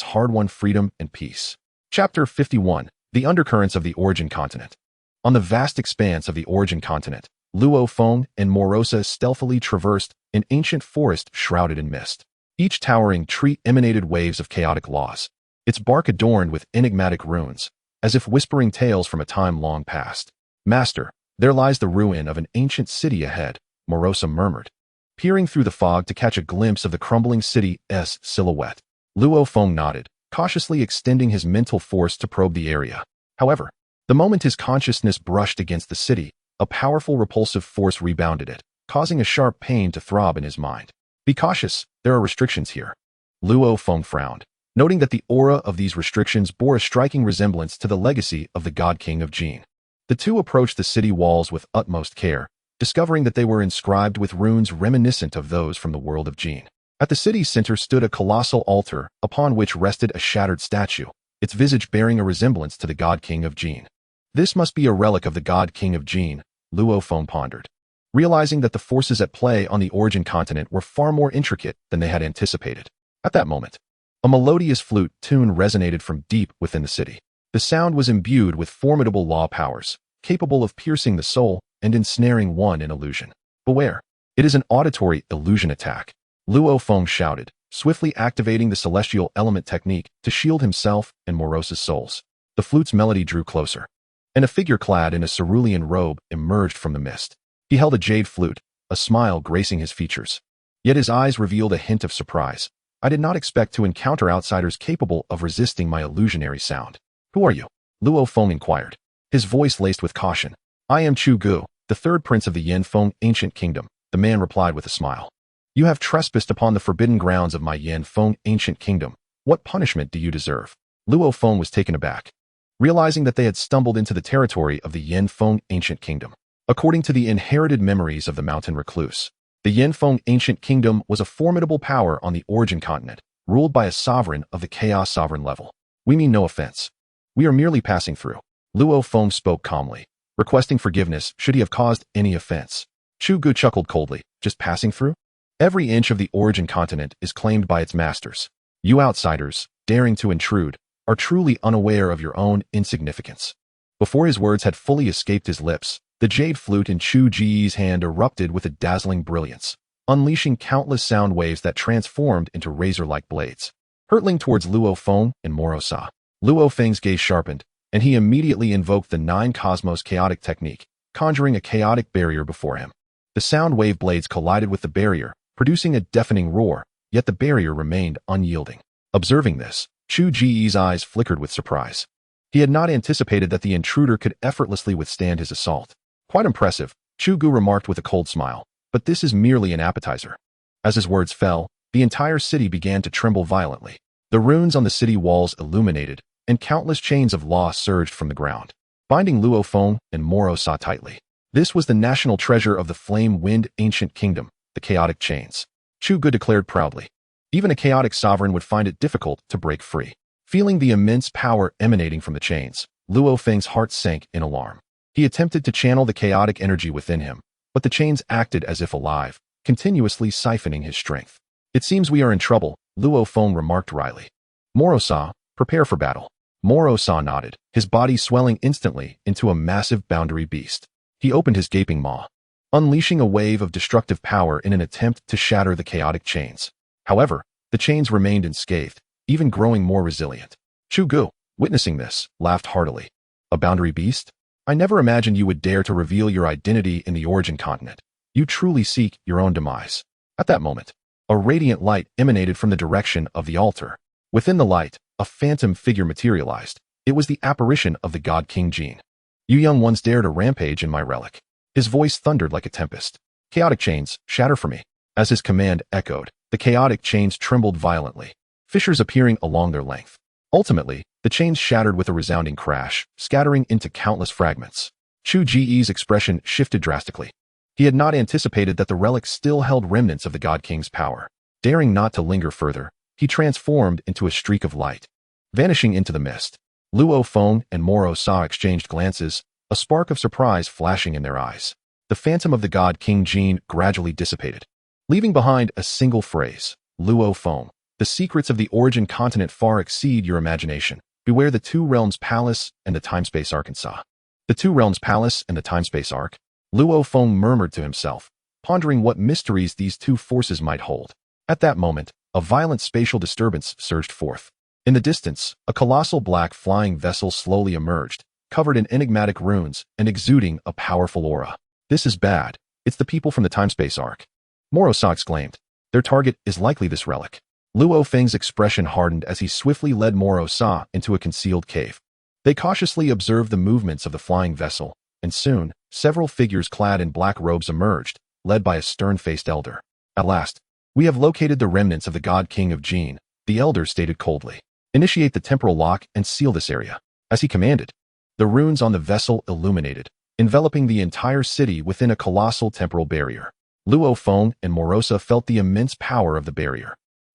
hard-won freedom and peace. Chapter 51. The Undercurrents of the Origin Continent. On the vast expanse of the Origin Continent, Luo Feng and Morosa stealthily traversed an ancient forest shrouded in mist. Each towering tree emanated waves of chaotic laws, its bark adorned with enigmatic runes, as if whispering tales from a time long past. Master, there lies the ruin of an ancient city ahead, Morosa murmured, peering through the fog to catch a glimpse of the crumbling city's silhouette. Luo Feng nodded, cautiously extending his mental force to probe the area. However, the moment his consciousness brushed against the city, a powerful repulsive force rebounded it, causing a sharp pain to throb in his mind. Be cautious, there are restrictions here. Luo Feng frowned, noting that the aura of these restrictions bore a striking resemblance to the legacy of the God King of Qin. The two approached the city walls with utmost care, discovering that they were inscribed with runes reminiscent of those from the world of Qin. At the city's center stood a colossal altar, upon which rested a shattered statue, its visage bearing a resemblance to the God King of Qin. This must be a relic of the God King of Qin, Luo Feng pondered, realizing that the forces at play on the origin continent were far more intricate than they had anticipated. At that moment, a melodious flute tune resonated from deep within the city. The sound was imbued with formidable law powers, capable of piercing the soul and ensnaring one in illusion. Beware! It is an auditory illusion attack, Luo Feng shouted, swiftly activating the celestial element technique to shield himself and Morosa's souls. The flute's melody drew closer, and a figure clad in a cerulean robe emerged from the mist. He held a jade flute, a smile gracing his features. Yet his eyes revealed a hint of surprise. I did not expect to encounter outsiders capable of resisting my illusionary sound. Who are you? Luo Feng inquired, his voice laced with caution. I am Chu Gu, the third prince of the Yanfeng ancient kingdom, the man replied with a smile. You have trespassed upon the forbidden grounds of my Yanfeng ancient kingdom. What punishment do you deserve? Luo Feng was taken aback, realizing that they had stumbled into the territory of the Yanfeng ancient kingdom. According to the inherited memories of the mountain recluse, the Yanfeng ancient kingdom was a formidable power on the origin continent, ruled by a sovereign of the chaos sovereign level. We mean no offense. We are merely passing through. Luo Feng spoke calmly, requesting forgiveness should he have caused any offense. Chu Gu chuckled coldly. Just passing through? Every inch of the origin continent is claimed by its masters. You outsiders, daring to intrude, are truly unaware of your own insignificance. Before his words had fully escaped his lips, the jade flute in Chu Ji's hand erupted with a dazzling brilliance, unleashing countless sound waves that transformed into razor-like blades, hurtling towards Luo Feng and Morosa. Luo Feng's gaze sharpened, and he immediately invoked the Nine Cosmos chaotic technique, conjuring a chaotic barrier before him. The sound wave blades collided with the barrier, producing a deafening roar, yet the barrier remained unyielding. Observing this, Chu Ji's eyes flickered with surprise. He had not anticipated that the intruder could effortlessly withstand his assault. Quite impressive, Chu Gu remarked with a cold smile, but this is merely an appetizer. As his words fell, the entire city began to tremble violently. The runes on the city walls illuminated, and countless chains of law surged from the ground, binding Luo Feng and Morosa tightly. This was the national treasure of the flame-wind ancient kingdom, the chaotic chains. Chu Gu declared proudly. Even a chaotic sovereign would find it difficult to break free. Feeling the immense power emanating from the chains, Luo Feng's heart sank in alarm. He attempted to channel the chaotic energy within him, but the chains acted as if alive, continuously siphoning his strength. It seems we are in trouble, Luo Feng remarked wryly. Morosa, prepare for battle. Morosa nodded, his body swelling instantly into a massive boundary beast. He opened his gaping maw, unleashing a wave of destructive power in an attempt to shatter the chaotic chains. However, the chains remained unscathed, even growing more resilient. Chu Gu, witnessing this, laughed heartily. A boundary beast? I never imagined you would dare to reveal your identity in the origin continent. You truly seek your own demise. At that moment, a radiant light emanated from the direction of the altar. Within the light, a phantom figure materialized. It was the apparition of the God King Qin. You young ones dare to rampage in my relic. His voice thundered like a tempest. Chaotic chains, shatter for me. As his command echoed, the chaotic chains trembled violently, fissures appearing along their length. Ultimately, the chains shattered with a resounding crash, scattering into countless fragments. Chu Ji's expression shifted drastically. He had not anticipated that the relic still held remnants of the God King's power. Daring not to linger further, he transformed into a streak of light, vanishing into the mist. Luo Feng and Morosa exchanged glances, a spark of surprise flashing in their eyes. The phantom of the God King Qin gradually dissipated, leaving behind a single phrase. Luo Feng, the secrets of the origin continent far exceed your imagination. Beware the Two Realms Palace and the Time-Space Arkansas. The Two Realms Palace and the Time-Space Ark? Luo Feng murmured to himself, pondering what mysteries these two forces might hold. At that moment, a violent spatial disturbance surged forth. In the distance, a colossal black flying vessel slowly emerged, covered in enigmatic runes and exuding a powerful aura. This is bad. It's the people from the Time-Space Ark. Morosa exclaimed. Their target is likely this relic. Luo Feng's expression hardened as he swiftly led Morosa into a concealed cave. They cautiously observed the movements of the flying vessel, and soon, several figures clad in black robes emerged, led by a stern-faced elder. At last, we have located the remnants of the God King of Qin, the elder stated coldly. Initiate the temporal lock and seal this area. As he commanded, the runes on the vessel illuminated, enveloping the entire city within a colossal temporal barrier. Luo Feng and Morosa felt the immense power of the barrier,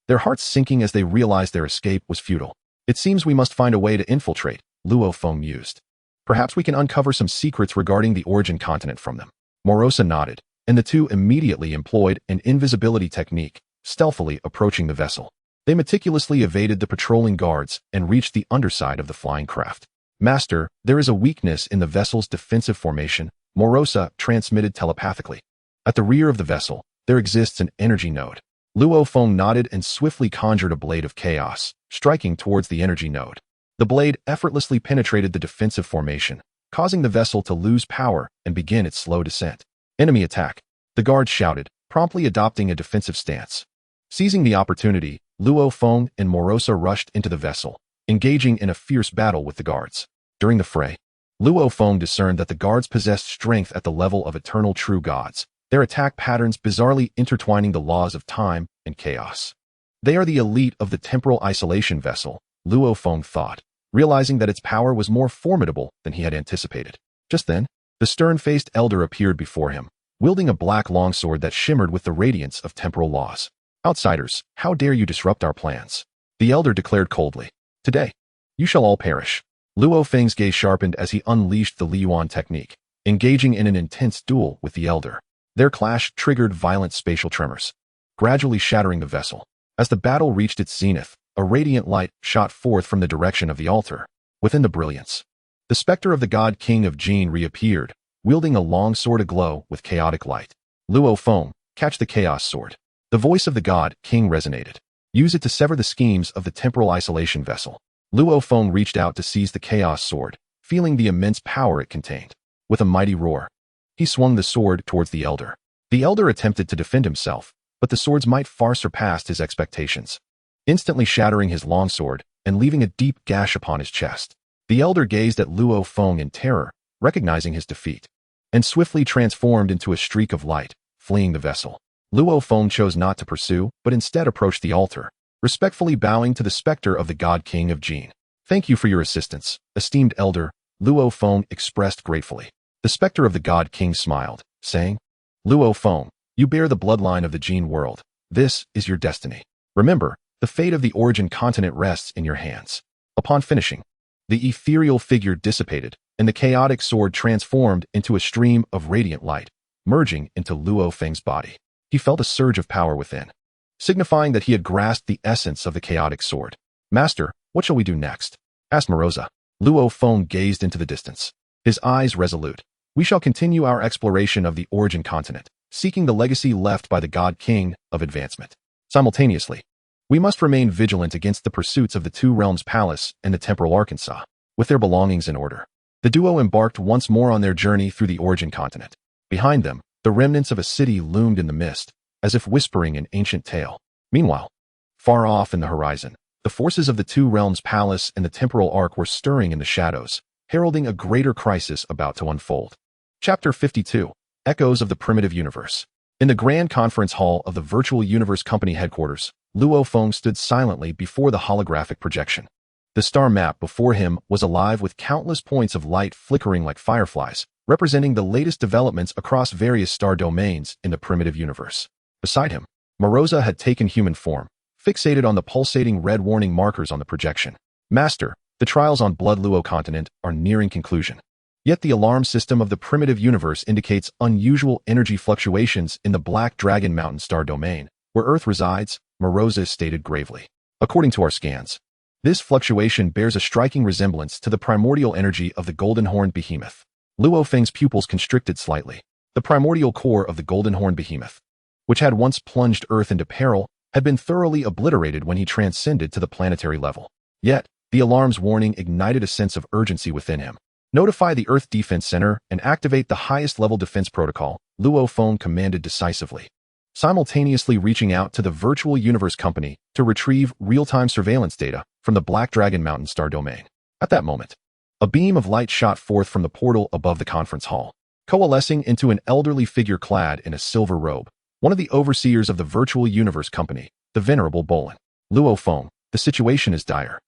their hearts sinking as they realized their escape was futile. It seems we must find a way to infiltrate, Luo Feng mused. Perhaps we can uncover some secrets regarding the origin continent from them. Morosa nodded, and the two immediately employed an invisibility technique, stealthily approaching the vessel. They meticulously evaded the patrolling guards and reached the underside of the flying craft. Master, there is a weakness in the vessel's defensive formation, Morosa transmitted telepathically. At the rear of the vessel, there exists an energy node. Luo Feng nodded and swiftly conjured a blade of chaos, striking towards the energy node. The blade effortlessly penetrated the defensive formation, causing the vessel to lose power and begin its slow descent. Enemy attack, the guard shouted, promptly adopting a defensive stance. Seizing the opportunity, Luo Feng and Morosa rushed into the vessel, engaging in a fierce battle with the guards. During the fray, Luo Feng discerned that the guards possessed strength at the level of eternal true gods, their attack patterns bizarrely intertwining the laws of time and chaos. They are the elite of the temporal isolation vessel, Luo Feng thought, realizing that its power was more formidable than he had anticipated. Just then, the stern-faced elder appeared before him, wielding a black longsword that shimmered with the radiance of temporal laws. Outsiders, how dare you disrupt our plans? The elder declared coldly. Today, you shall all perish. Luo Feng's gaze sharpened as he unleashed the Liyuan technique, engaging in an intense duel with the elder. Their clash triggered violent spatial tremors, gradually shattering the vessel. As the battle reached its zenith, a radiant light shot forth from the direction of the altar. Within the brilliance, the specter of the god king of Qin reappeared, wielding a long sword aglow with chaotic light. Luo Feng, catch the chaos sword. The voice of the god king resonated. Use it to sever the schemes of the temporal isolation vessel. Luo Feng reached out to seize the chaos sword, feeling the immense power it contained. With a mighty roar, he swung the sword towards the elder. The elder attempted to defend himself, but the sword's might far surpassed his expectations, instantly shattering his longsword and leaving a deep gash upon his chest. The elder gazed at Luo Feng in terror, recognizing his defeat, and swiftly transformed into a streak of light, fleeing the vessel. Luo Feng chose not to pursue, but instead approached the altar, respectfully bowing to the specter of the god king of Qin. Thank you for your assistance, esteemed elder, Luo Feng expressed gratefully. The specter of the god king smiled, saying, Luo Feng, you bear the bloodline of the Qin world. This is your destiny. Remember, the fate of the origin continent rests in your hands. Upon finishing, the ethereal figure dissipated, and the chaotic sword transformed into a stream of radiant light, merging into Luo Feng's body. He felt a surge of power within, signifying that he had grasped the essence of the chaotic sword. Master, what shall we do next? Asked Morosa. Luo Feng gazed into the distance, his eyes resolute. We shall continue our exploration of the origin continent, seeking the legacy left by the god king of advancement. Simultaneously, we must remain vigilant against the pursuits of the Two Realms Palace and the Temporal Arkansas. With their belongings in order, the duo embarked once more on their journey through the origin continent. Behind them, the remnants of a city loomed in the mist, as if whispering an ancient tale. Meanwhile, far off in the horizon, the forces of the Two Realms Palace and the Temporal Ark were stirring in the shadows, heralding a greater crisis about to unfold. Chapter 52. Echoes of the Primitive Universe. In the Grand Conference Hall of the Virtual Universe Company headquarters, Luo Feng stood silently before the holographic projection. The star map before him was alive with countless points of light flickering like fireflies, representing the latest developments across various star domains in the primitive universe. Beside him, Morosa had taken human form, fixated on the pulsating red warning markers on the projection. Master, the trials on Blood Luo continent are nearing conclusion. Yet the alarm system of the primitive universe indicates unusual energy fluctuations in the Black Dragon Mountain star domain, where Earth resides, Morosa stated gravely. According to our scans, this fluctuation bears a striking resemblance to the primordial energy of the golden-horned behemoth. Luo Feng's pupils constricted slightly. The primordial core of the golden-horned behemoth, which had once plunged Earth into peril, had been thoroughly obliterated when he transcended to the planetary level. Yet, the alarm's warning ignited a sense of urgency within him. Notify the Earth Defense Center and activate the highest-level defense protocol, Luo Feng commanded decisively, simultaneously reaching out to the Virtual Universe Company to retrieve real-time surveillance data from the Black Dragon Mountain star domain. At that moment, a beam of light shot forth from the portal above the conference hall, coalescing into an elderly figure clad in a silver robe, one of the overseers of the Virtual Universe Company, the Venerable Bolin. Luo Feng, The situation is dire.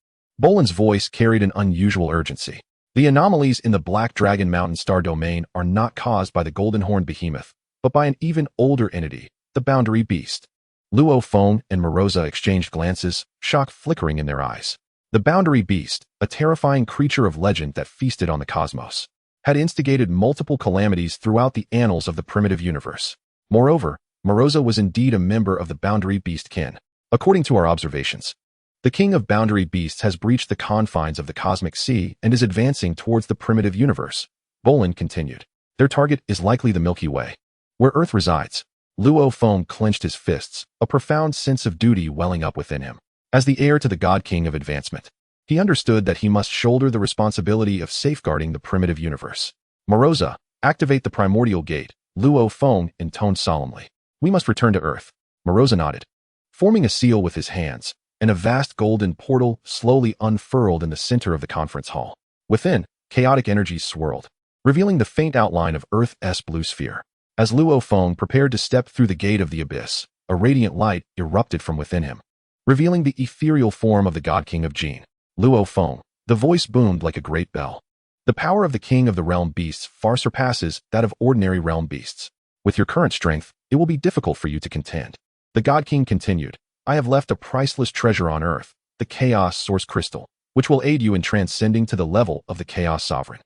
Bolin's voice carried an unusual urgency. The anomalies in the Black Dragon Mountain star domain are not caused by the Golden Horned Behemoth, but by an even older entity, the Boundary Beast. Luo Feng and Moroza exchanged glances, shock flickering in their eyes. The Boundary Beast, a terrifying creature of legend that feasted on the cosmos, had instigated multiple calamities throughout the annals of the primitive universe. Moreover, Moroza was indeed a member of the Boundary Beast kin. According to our observations, the King of Boundary Beasts has breached the confines of the cosmic sea and is advancing towards the primitive universe. Bolin continued. Their target is likely the Milky Way, where Earth resides. Luo Feng clenched his fists, a profound sense of duty welling up within him. As the heir to the God King of Advancement, he understood that he must shoulder the responsibility of safeguarding the primitive universe. Moroza, activate the primordial gate, Luo Feng intoned solemnly. We must return to Earth. Moroza nodded, forming a seal with his hands, and a vast golden portal slowly unfurled in the center of the conference hall. Within, chaotic energies swirled, revealing the faint outline of Earth's blue sphere. As Luo Feng prepared to step through the gate of the abyss, a radiant light erupted from within him, revealing the ethereal form of the God King of Qin. Luo Feng, the voice boomed like a great bell. The power of the King of the Realm Beasts far surpasses that of ordinary realm beasts. With your current strength, it will be difficult for you to contend. The God King continued, I have left a priceless treasure on Earth, the Chaos Source Crystal, which will aid you in transcending to the level of the Chaos Sovereign.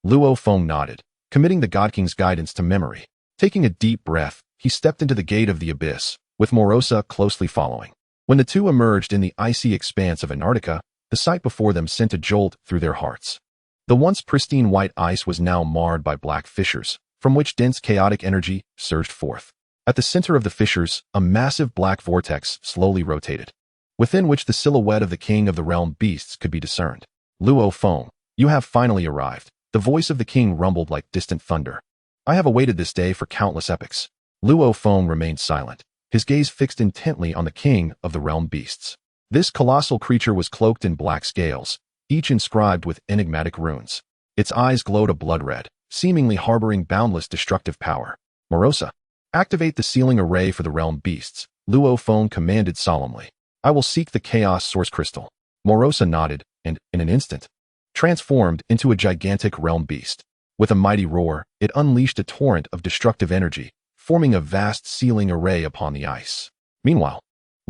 Luo Feng nodded, committing the God King's guidance to memory. Taking a deep breath, he stepped into the gate of the abyss, with Moroza closely following. When the two emerged in the icy expanse of Antarctica, the sight before them sent a jolt through their hearts. The once pristine white ice was now marred by black fissures, from which dense chaotic energy surged forth. At the center of the fissures, a massive black vortex slowly rotated, within which the silhouette of the King of the Realm Beasts could be discerned. Luo Feng, you have finally arrived. The voice of the king rumbled like distant thunder. I have awaited this day for countless epochs. Luo Feng remained silent, his gaze fixed intently on the King of the Realm Beasts. This colossal creature was cloaked in black scales, each inscribed with enigmatic runes. Its eyes glowed a blood red, seemingly harboring boundless destructive power. Moroza, activate the sealing array for the Realm Beasts, Luo Feng commanded solemnly. I will seek the Chaos Source Crystal. Moroza nodded, and, in an instant, transformed into a gigantic realm beast. With a mighty roar, it unleashed a torrent of destructive energy, forming a vast sealing array upon the ice. Meanwhile,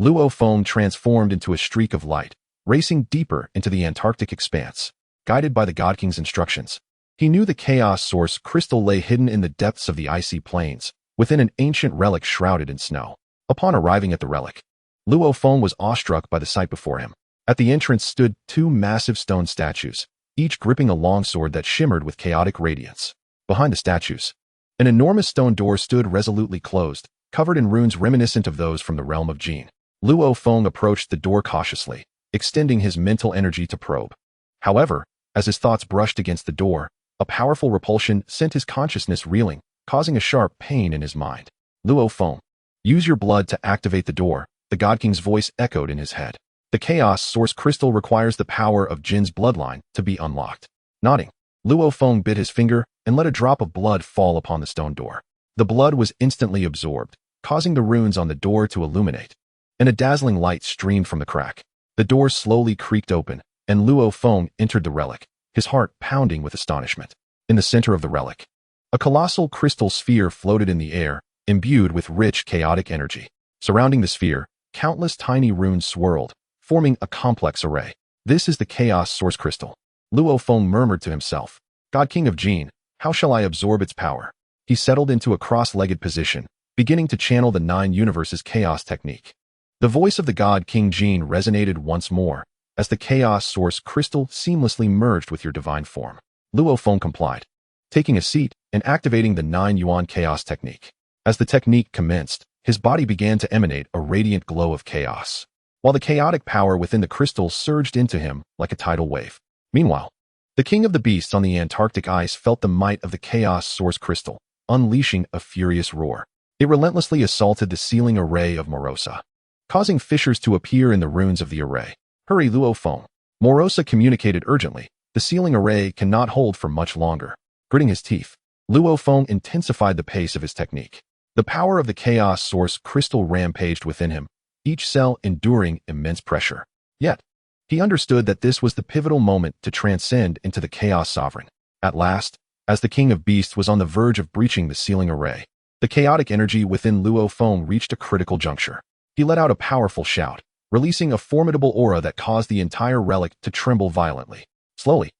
Luo Feng transformed into a streak of light, racing deeper into the Antarctic expanse. Guided by the God King's instructions, he knew the Chaos Source Crystal lay hidden in the depths of the icy plains, within an ancient relic shrouded in snow. Upon arriving at the relic, Luo Feng was awestruck by the sight before him. At the entrance stood two massive stone statues, each gripping a longsword that shimmered with chaotic radiance. Behind the statues, an enormous stone door stood resolutely closed, covered in runes reminiscent of those from the realm of Qin. Luo Feng approached the door cautiously, extending his mental energy to probe. However, as his thoughts brushed against the door, a powerful repulsion sent his consciousness reeling, causing a sharp pain in his mind. Luo Feng, use your blood to activate the door, the God King's voice echoed in his head. The Chaos Source Crystal requires the power of Jin's bloodline to be unlocked. Nodding, Luo Feng bit his finger and let a drop of blood fall upon the stone door. The blood was instantly absorbed, causing the runes on the door to illuminate, and a dazzling light streamed from the crack. The door slowly creaked open, and Luo Feng entered the relic, his heart pounding with astonishment. In the center of the relic, a colossal crystal sphere floated in the air, imbued with rich chaotic energy. Surrounding the sphere, countless tiny runes swirled, forming a complex array. This is the Chaos Source Crystal. Luo Feng murmured to himself. God King of Qin, how shall I absorb its power? He settled into a cross-legged position, beginning to channel the Nine Universes Chaos technique. The voice of the God King Qin resonated once more, as the Chaos Source Crystal seamlessly merged with your divine form. Luo Feng complied, taking a seat and activating the 9-Yuan Chaos technique. As the technique commenced, his body began to emanate a radiant glow of chaos, while the chaotic power within the crystal surged into him like a tidal wave. Meanwhile, the King of the Beasts on the Antarctic ice felt the might of the Chaos Source Crystal, unleashing a furious roar. It relentlessly assaulted the sealing array of Moroza, causing fissures to appear in the runes of the array. Hurry, Luo Feng. Moroza communicated urgently. The sealing array cannot hold for much longer. Gritting his teeth, Luo Feng intensified the pace of his technique. The power of the Chaos Source Crystal rampaged within him, each cell enduring immense pressure. Yet, he understood that this was the pivotal moment to transcend into the Chaos Sovereign. At last, as the King of Beasts was on the verge of breaching the sealing array, the chaotic energy within Luo Feng reached a critical juncture. He let out a powerful shout, releasing a formidable aura that caused the entire relic to tremble violently. Slowly,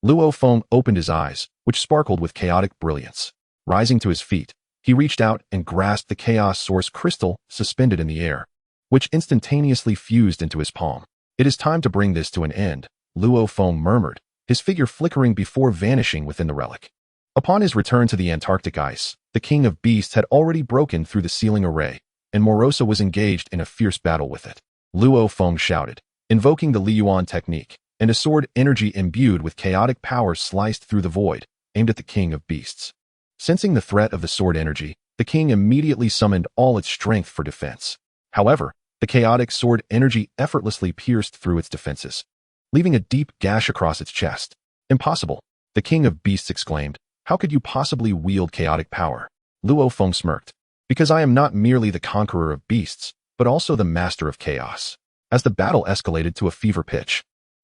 Luo Feng opened his eyes, which sparkled with chaotic brilliance. Rising to his feet, he reached out and grasped the Chaos Source crystal suspended in the air, which instantaneously fused into his palm. "It is time to bring this to an end," Luo Feng murmured, his figure flickering before vanishing within the relic. Upon his return to the Antarctic ice, the King of Beasts had already broken through the sealing array, and Morosa was engaged in a fierce battle with it. Luo Feng shouted, invoking the Liyuan technique, and a sword energy imbued with chaotic power sliced through the void, aimed at the King of Beasts. Sensing the threat of the sword energy, the king immediately summoned all its strength for defense. However, the chaotic sword energy effortlessly pierced through its defenses, leaving a deep gash across its chest. "Impossible," the King of Beasts exclaimed. "How could you possibly wield chaotic power?" Luo Feng smirked. "Because I am not merely the conqueror of beasts, but also the master of chaos." As the battle escalated to a fever pitch,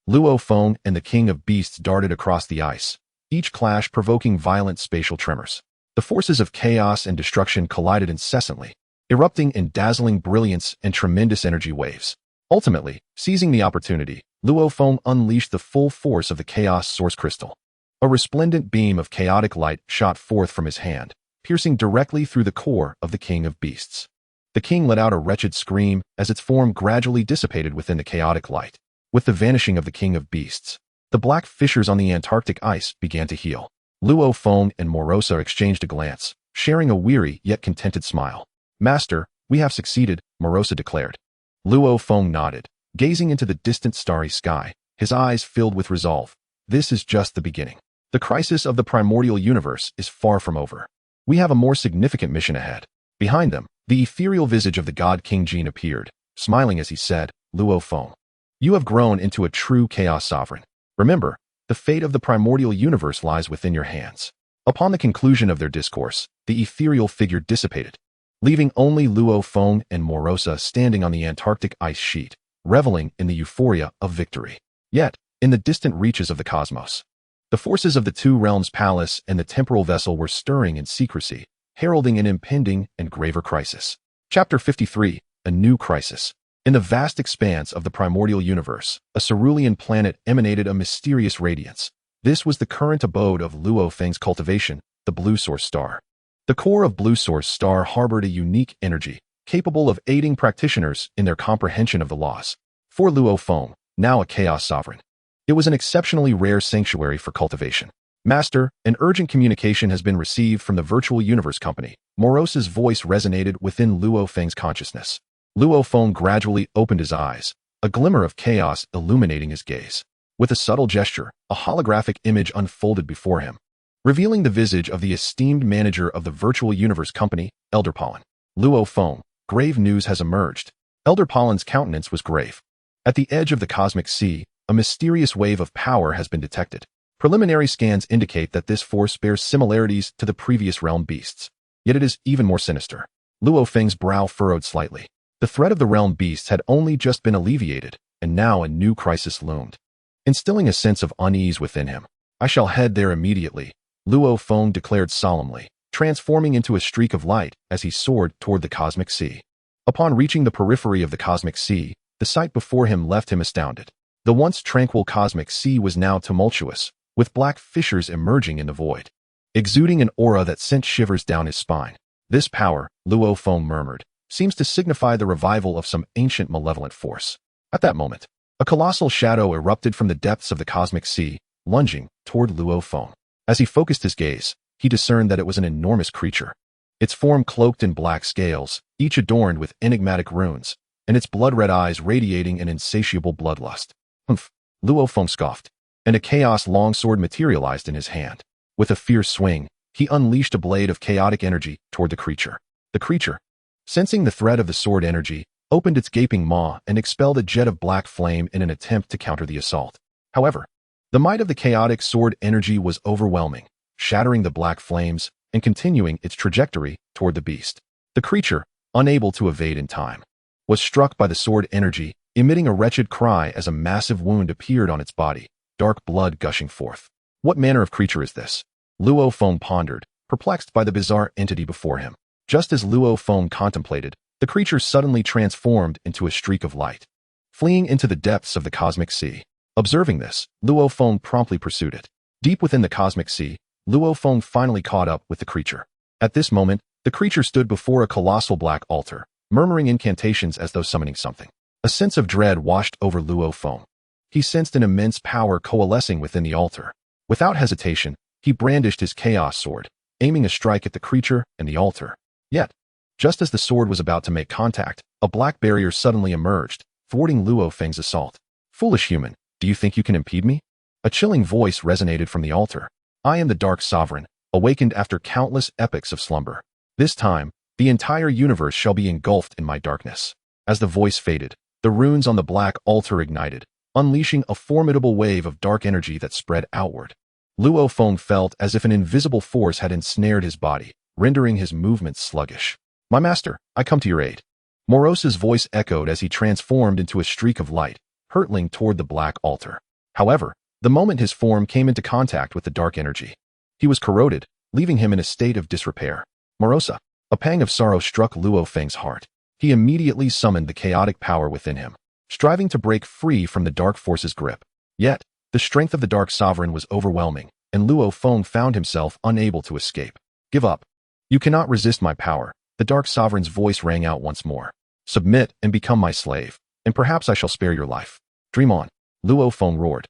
Luo Feng and the King of Beasts darted across the ice, each clash provoking violent spatial tremors. The forces of chaos and destruction collided incessantly, erupting in dazzling brilliance and tremendous energy waves. Ultimately, seizing the opportunity, Luo Feng unleashed the full force of the Chaos Source Crystal. A resplendent beam of chaotic light shot forth from his hand, piercing directly through the core of the King of Beasts. The king let out a wretched scream as its form gradually dissipated within the chaotic light. With the vanishing of the King of Beasts, the black fissures on the Antarctic ice began to heal. Luo Feng and Morosa exchanged a glance, sharing a weary yet contented smile. "Master, we have succeeded," Morosa declared. Luo Feng nodded, gazing into the distant starry sky, his eyes filled with resolve. "This is just the beginning. The crisis of the primordial universe is far from over. We have a more significant mission ahead." Behind them, the ethereal visage of the god King Jin appeared, smiling as he said, "Luo Feng, you have grown into a true chaos sovereign. Remember, the fate of the primordial universe lies within your hands." Upon the conclusion of their discourse, the ethereal figure dissipated, leaving only Luo Feng and Morosa standing on the Antarctic ice sheet, reveling in the euphoria of victory. Yet, in the distant reaches of the cosmos, the forces of the Two Realms Palace and the temporal vessel were stirring in secrecy, heralding an impending and graver crisis. Chapter 53, A New Crisis. In the vast expanse of the primordial universe, a cerulean planet emanated a mysterious radiance. This was the current abode of Luo Feng's cultivation, the Blue Source Star. The core of Blue Source Star harbored a unique energy, capable of aiding practitioners in their comprehension of the laws. For Luo Feng, now a chaos sovereign, it was an exceptionally rare sanctuary for cultivation. "Master, an urgent communication has been received from the Virtual Universe Company." Morosa's voice resonated within Luo Feng's consciousness. Luo Feng gradually opened his eyes, a glimmer of chaos illuminating his gaze. With a subtle gesture, a holographic image unfolded before him, revealing the visage of the esteemed manager of the Virtual Universe Company, Elder Pollen. "Luo Feng, grave news has emerged." Elder Pollen's countenance was grave. At the edge of the cosmic sea, a mysterious wave of power has been detected. Preliminary scans indicate that this force bears similarities to the previous realm beasts. Yet it is even more sinister. Luo Feng's brow furrowed slightly. The threat of the realm beasts had only just been alleviated, and now a new crisis loomed, instilling a sense of unease within him. "I shall head there immediately," Luo Feng declared solemnly, transforming into a streak of light as he soared toward the cosmic sea. Upon reaching the periphery of the cosmic sea, the sight before him left him astounded. The once tranquil cosmic sea was now tumultuous, with black fissures emerging in the void, exuding an aura that sent shivers down his spine. "This power," Luo Feng murmured, "seems to signify the revival of some ancient malevolent force." At that moment, a colossal shadow erupted from the depths of the cosmic sea, lunging toward Luo Feng. As he focused his gaze, he discerned that it was an enormous creature. Its form cloaked in black scales, each adorned with enigmatic runes, and its blood-red eyes radiating an insatiable bloodlust. "Humph," Luo Feng scoffed, and a chaos longsword materialized in his hand. With a fierce swing, he unleashed a blade of chaotic energy toward the creature. The creature, sensing the threat of the sword energy, opened its gaping maw and expelled a jet of black flame in an attempt to counter the assault. However, the might of the chaotic sword energy was overwhelming, shattering the black flames and continuing its trajectory toward the beast. The creature, unable to evade in time, was struck by the sword energy, emitting a wretched cry as a massive wound appeared on its body, dark blood gushing forth. What manner of creature is this? Luo Feng pondered, perplexed by the bizarre entity before him. Just as Luo Feng contemplated, the creature suddenly transformed into a streak of light, fleeing into the depths of the cosmic sea. Observing this, Luo Feng promptly pursued it. Deep within the cosmic sea, Luo Feng finally caught up with the creature. At this moment, the creature stood before a colossal black altar, murmuring incantations as though summoning something. A sense of dread washed over Luo Feng. He sensed an immense power coalescing within the altar. Without hesitation, he brandished his chaos sword, aiming a strike at the creature and the altar. Yet, just as the sword was about to make contact, a black barrier suddenly emerged, thwarting Luo Feng's assault. Foolish human, do you think you can impede me? A chilling voice resonated from the altar. I am the Dark Sovereign, awakened after countless epochs of slumber. This time, the entire universe shall be engulfed in my darkness. As the voice faded, the runes on the black altar ignited, unleashing a formidable wave of dark energy that spread outward. Luo Feng felt as if an invisible force had ensnared his body, rendering his movements sluggish. My master, I come to your aid. Morosa's voice echoed as he transformed into a streak of light, hurtling toward the black altar. However, the moment his form came into contact with the dark energy, he was corroded, leaving him in a state of disrepair. Morosa, a pang of sorrow struck Luo Feng's heart. He immediately summoned the chaotic power within him, striving to break free from the dark force's grip. Yet, the strength of the Dark Sovereign was overwhelming, and Luo Feng found himself unable to escape. Give up. You cannot resist my power. The Dark Sovereign's voice rang out once more. Submit and become my slave, and perhaps I shall spare your life. Dream on. Luo Feng roared,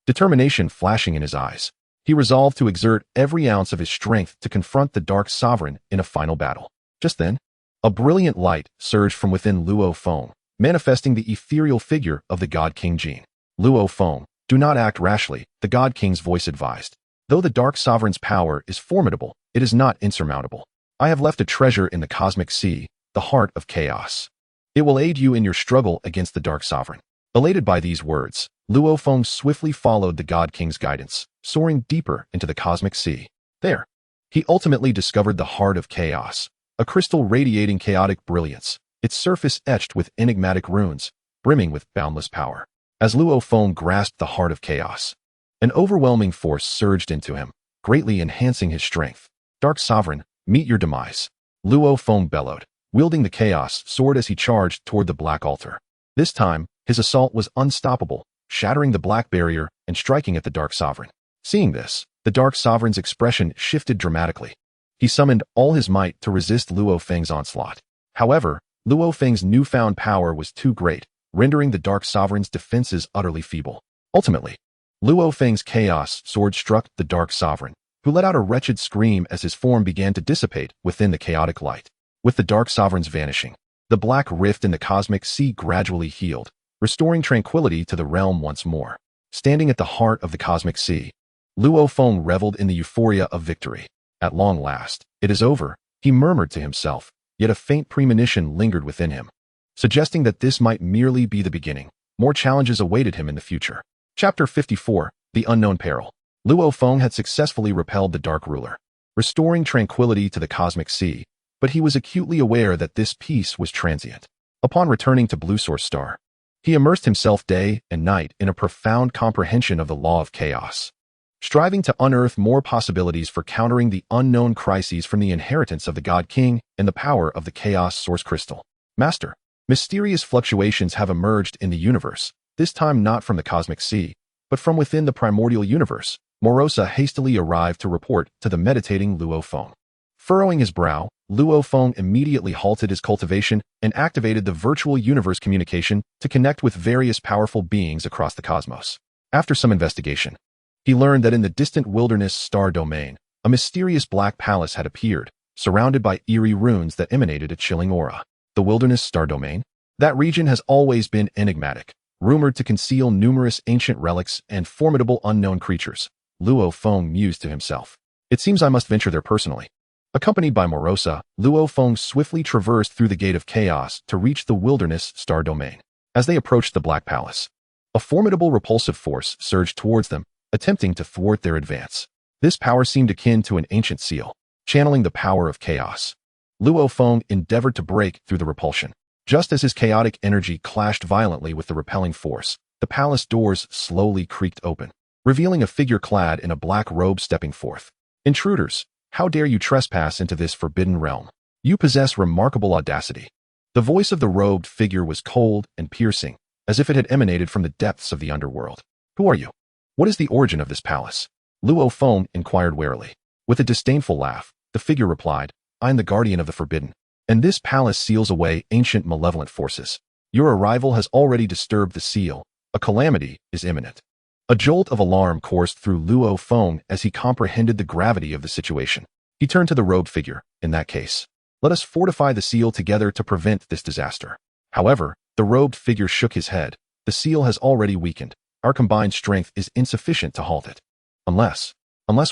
determination flashing in his eyes. He resolved to exert every ounce of his strength to confront the Dark Sovereign in a final battle. Just then, a brilliant light surged from within Luo Feng, manifesting the ethereal figure of the God King Qin. Luo Feng, do not act rashly, the God King's voice advised. Though the Dark Sovereign's power is formidable, it is not insurmountable. I have left a treasure in the cosmic sea, the heart of chaos. It will aid you in your struggle against the Dark Sovereign. Elated by these words, Luo Feng swiftly followed the God King's guidance, soaring deeper into the cosmic sea. There, he ultimately discovered the heart of chaos, a crystal radiating chaotic brilliance, its surface etched with enigmatic runes, brimming with boundless power. As Luo Feng grasped the heart of chaos, an overwhelming force surged into him, greatly enhancing his strength. Dark Sovereign, meet your demise. Luo Feng bellowed, wielding the chaos sword as he charged toward the black altar. This time, his assault was unstoppable, shattering the black barrier and striking at the Dark Sovereign. Seeing this, the Dark Sovereign's expression shifted dramatically. He summoned all his might to resist Luo Feng's onslaught. However, Luo Feng's newfound power was too great, rendering the Dark Sovereign's defenses utterly feeble. Ultimately, Luo Feng's chaos sword struck the Dark Sovereign, who let out a wretched scream as his form began to dissipate within the chaotic light. With the Dark Sovereign's vanishing, the black rift in the cosmic sea gradually healed, restoring tranquility to the realm once more. Standing at the heart of the cosmic sea, Luo Feng reveled in the euphoria of victory. At long last, it is over, he murmured to himself, yet a faint premonition lingered within him, suggesting that this might merely be the beginning. More challenges awaited him in the future. Chapter 54, The Unknown Peril. Luo Feng had successfully repelled the Dark Ruler, restoring tranquility to the cosmic sea, but he was acutely aware that this peace was transient. Upon returning to Blue Source Star, he immersed himself day and night in a profound comprehension of the law of chaos, striving to unearth more possibilities for countering the unknown crises from the inheritance of the God King and the power of the Chaos Source Crystal. Master, mysterious fluctuations have emerged in the universe, this time not from the cosmic sea, but from within the primordial universe. Morosa hastily arrived to report to the meditating Luo Feng. Furrowing his brow, Luo Feng immediately halted his cultivation and activated the virtual universe communication to connect with various powerful beings across the cosmos. After some investigation, he learned that in the distant wilderness star domain, a mysterious black palace had appeared, surrounded by eerie runes that emanated a chilling aura. The wilderness star domain? That region has always been enigmatic, rumored to conceal numerous ancient relics and formidable unknown creatures. Luo Feng mused to himself. It seems I must venture there personally. Accompanied by Morosa, Luo Feng swiftly traversed through the Gate of Chaos to reach the wilderness star domain. As they approached the Black Palace, a formidable repulsive force surged towards them, attempting to thwart their advance. This power seemed akin to an ancient seal, channeling the power of chaos. Luo Feng endeavored to break through the repulsion, Just as his chaotic energy clashed violently with the repelling force, the palace doors slowly creaked open, revealing a figure clad in a black robe stepping forth. "Intruders, how dare you trespass into this forbidden realm? You possess remarkable audacity." The voice of the robed figure was cold and piercing, as if it had emanated from the depths of the underworld. "Who are you? What is the origin of this palace?" Luo Feng inquired warily. With a disdainful laugh, the figure replied, "I am the guardian of the forbidden, and this palace seals away ancient malevolent forces. Your arrival has already disturbed the seal. A calamity is imminent." A jolt of alarm coursed through Luo Feng as he comprehended the gravity of the situation. He turned to the robed figure. "In that case, let us fortify the seal together to prevent this disaster." However, the robed figure shook his head. "The seal has already weakened. Our combined strength is insufficient to halt it." Unless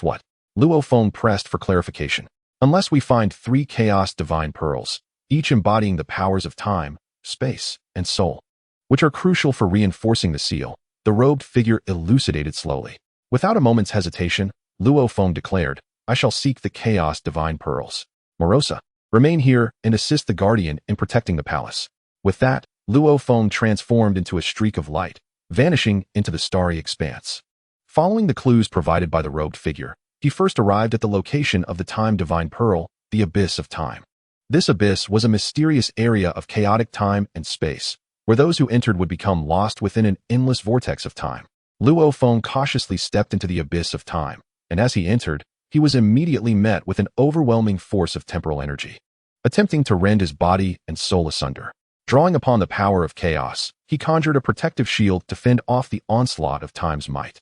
what? Luo Feng pressed for clarification. "Unless we find 3 chaos divine pearls, each embodying the powers of time, space, and soul, which are crucial for reinforcing the seal," the robed figure elucidated slowly. Without a moment's hesitation, Luo Feng declared, "I shall seek the chaos divine pearls. Morosa, remain here and assist the guardian in protecting the palace." With that, Luo Feng transformed into a streak of light, vanishing into the starry expanse. Following the clues provided by the robed figure, he first arrived at the location of the time divine pearl, the abyss of time. This abyss was a mysterious area of chaotic time and space, where those who entered would become lost within an endless vortex of time. Luo Feng cautiously stepped into the abyss of time, and as he entered, he was immediately met with an overwhelming force of temporal energy, attempting to rend his body and soul asunder. Drawing upon the power of chaos, he conjured a protective shield to fend off the onslaught of time's might.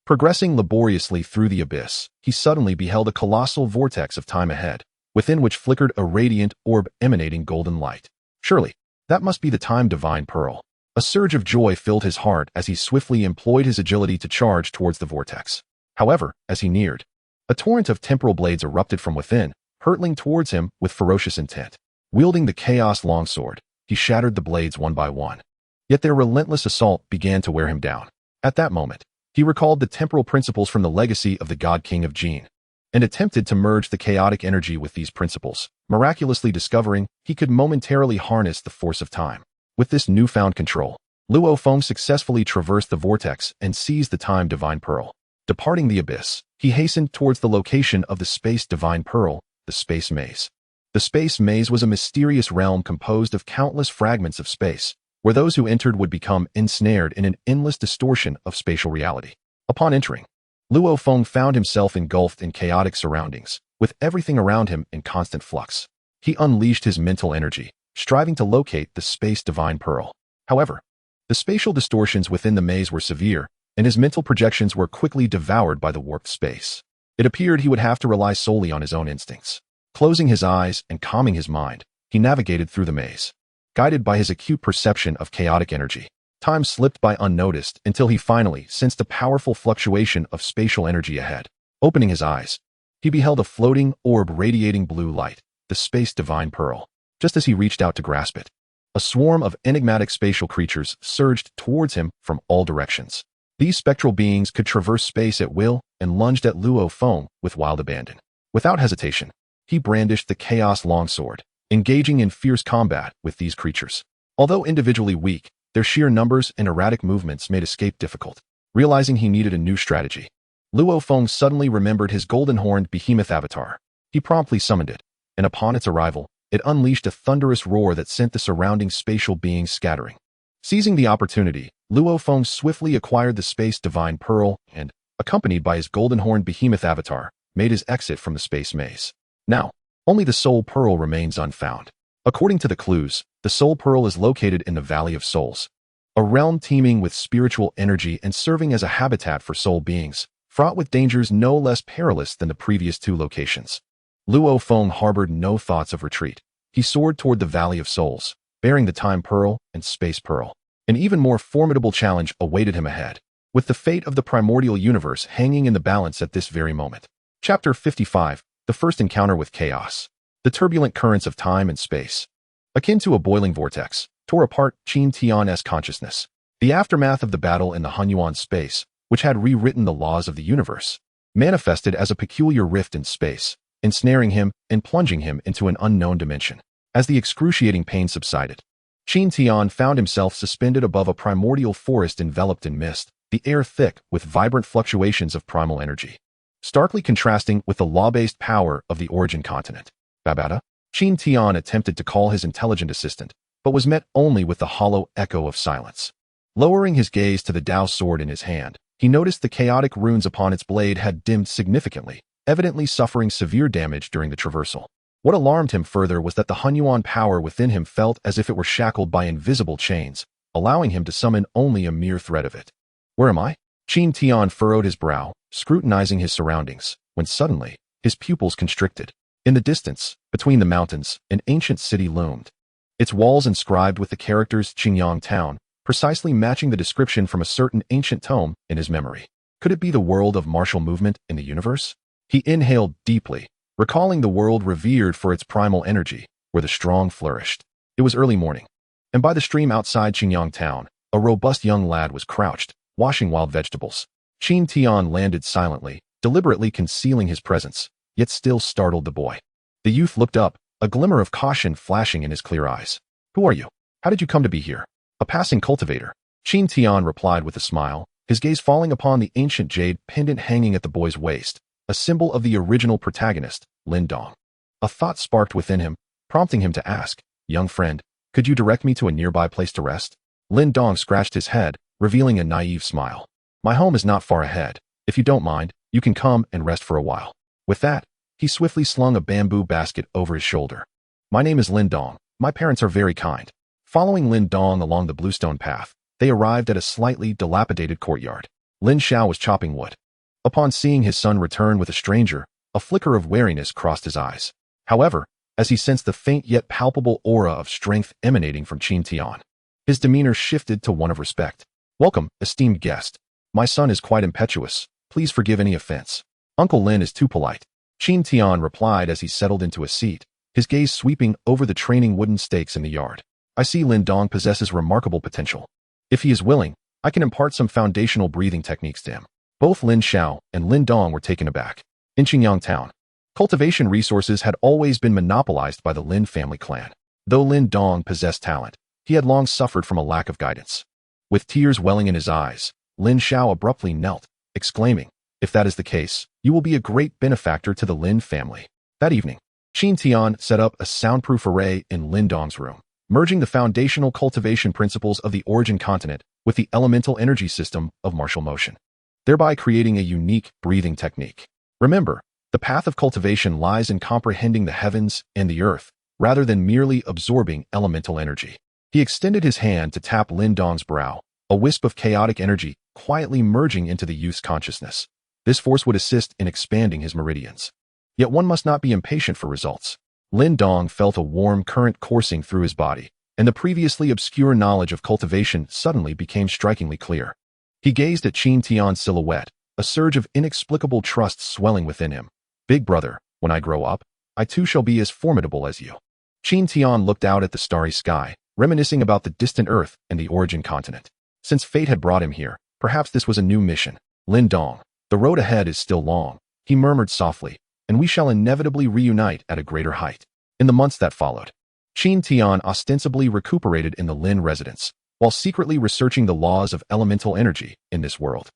Progressing laboriously through the abyss, he suddenly beheld a colossal vortex of time ahead, within which flickered a radiant orb emanating golden light. Surely, that must be the time divine pearl. A surge of joy filled his heart as he swiftly employed his agility to charge towards the vortex. However, as he neared, a torrent of temporal blades erupted from within, hurtling towards him with ferocious intent. Wielding the chaos longsword, he shattered the blades one by one. Yet their relentless assault began to wear him down. At that moment, he recalled the temporal principles from the legacy of the God King of Qin, and attempted to merge the chaotic energy with these principles, miraculously discovering he could momentarily harness the force of time. With this newfound control, Luo Feng successfully traversed the vortex and seized the time divine pearl. Departing the abyss, he hastened towards the location of the space divine pearl, the space maze. The space maze was a mysterious realm composed of countless fragments of space, where those who entered would become ensnared in an endless distortion of spatial reality. Upon entering, Luo Feng found himself engulfed in chaotic surroundings, with everything around him in constant flux. He unleashed his mental energy, striving to locate the space divine pearl. However, the spatial distortions within the maze were severe, and his mental projections were quickly devoured by the warped space. It appeared he would have to rely solely on his own instincts. Closing his eyes and calming his mind, he navigated through the maze. Guided by his acute perception of chaotic energy, time slipped by unnoticed until he finally sensed a powerful fluctuation of spatial energy ahead. Opening his eyes, he beheld a floating orb radiating blue light, the space divine pearl. Just as he reached out to grasp it, a swarm of enigmatic spatial creatures surged towards him from all directions. These spectral beings could traverse space at will and lunged at Luo Feng with wild abandon. Without hesitation, he brandished the chaos longsword, engaging in fierce combat with these creatures. Although individually weak, their sheer numbers and erratic movements made escape difficult. Realizing he needed a new strategy, Luo Feng suddenly remembered his golden-horned behemoth avatar. He promptly summoned it, and upon its arrival, it unleashed a thunderous roar that sent the surrounding spatial beings scattering. Seizing the opportunity, Luo Feng swiftly acquired the space divine pearl and, accompanied by his golden-horned behemoth avatar, made his exit from the space maze. Now, only the soul pearl remains unfound. According to the clues, the soul pearl is located in the Valley of Souls, a realm teeming with spiritual energy and serving as a habitat for soul beings, fraught with dangers no less perilous than the previous 2 locations. Luo Feng harbored no thoughts of retreat. He soared toward the Valley of Souls, bearing the time pearl and space pearl. An even more formidable challenge awaited him ahead, with the fate of the primordial universe hanging in the balance at this very moment. Chapter 55. The first encounter with chaos. The turbulent currents of time and space, akin to a boiling vortex, tore apart Qin Tian's consciousness. The aftermath of the battle in the Hunyuan space, which had rewritten the laws of the universe, manifested as a peculiar rift in space, ensnaring him and plunging him into an unknown dimension. As the excruciating pain subsided, Qin Tian found himself suspended above a primordial forest enveloped in mist, the air thick with vibrant fluctuations of primal energy, starkly contrasting with the law-based power of the origin continent. Babada? Qin Tian attempted to call his intelligent assistant, but was met only with the hollow echo of silence. Lowering his gaze to the Dao sword in his hand, he noticed the chaotic runes upon its blade had dimmed significantly, evidently suffering severe damage during the traversal. What alarmed him further was that the Hunyuan power within him felt as if it were shackled by invisible chains, allowing him to summon only a mere thread of it. Where am I? Qin Tian furrowed his brow, scrutinizing his surroundings, when suddenly, his pupils constricted. In the distance, between the mountains, an ancient city loomed. Its walls inscribed with the characters Qingyang Town, precisely matching the description from a certain ancient tome in his memory. Could it be the world of martial movement in the universe? He inhaled deeply, recalling the world revered for its primal energy, where the strong flourished. It was early morning, and by the stream outside Qingyang Town, a robust young lad was crouched, washing wild vegetables. Qin Tian landed silently, deliberately concealing his presence, yet still startled the boy. The youth looked up, a glimmer of caution flashing in his clear eyes. Who are you? How did you come to be here? A passing cultivator. Qin Tian replied with a smile, his gaze falling upon the ancient jade pendant hanging at the boy's waist, a symbol of the original protagonist, Lin Dong. A thought sparked within him, prompting him to ask, young friend, could you direct me to a nearby place to rest? Lin Dong scratched his head, revealing a naive smile. My home is not far ahead. If you don't mind, you can come and rest for a while. With that, he swiftly slung a bamboo basket over his shoulder. My name is Lin Dong. My parents are very kind. Following Lin Dong along the bluestone path, they arrived at a slightly dilapidated courtyard. Lin Xiao was chopping wood. Upon seeing his son return with a stranger, a flicker of wariness crossed his eyes. However, as he sensed the faint yet palpable aura of strength emanating from Qin Tian, his demeanor shifted to one of respect. Welcome, esteemed guest. My son is quite impetuous. Please forgive any offense. Uncle Lin is too polite. Qin Tian replied as he settled into a seat, his gaze sweeping over the training wooden stakes in the yard. I see Lin Dong possesses remarkable potential. If he is willing, I can impart some foundational breathing techniques to him. Both Lin Xiao and Lin Dong were taken aback. In Qingyang Town, cultivation resources had always been monopolized by the Lin family clan. Though Lin Dong possessed talent, he had long suffered from a lack of guidance. With tears welling in his eyes, Lin Xiao abruptly knelt, exclaiming, if that is the case, you will be a great benefactor to the Lin family. That evening, Qin Tian set up a soundproof array in Lin Dong's room, merging the foundational cultivation principles of the origin continent with the elemental energy system of martial motion, thereby creating a unique breathing technique. Remember, the path of cultivation lies in comprehending the heavens and the earth, rather than merely absorbing elemental energy. He extended his hand to tap Lin Dong's brow, a wisp of chaotic energy quietly merging into the youth's consciousness. This force would assist in expanding his meridians. Yet one must not be impatient for results. Lin Dong felt a warm current coursing through his body, and the previously obscure knowledge of cultivation suddenly became strikingly clear. He gazed at Qin Tian's silhouette, a surge of inexplicable trust swelling within him. Big brother, when I grow up, I too shall be as formidable as you. Qin Tian looked out at the starry sky, reminiscing about the distant earth and the origin continent. Since fate had brought him here, perhaps this was a new mission. Lin Dong, the road ahead is still long, he murmured softly, and we shall inevitably reunite at a greater height. In the months that followed, Qin Tian ostensibly recuperated in the Lin residence, while secretly researching the laws of elemental energy in this world.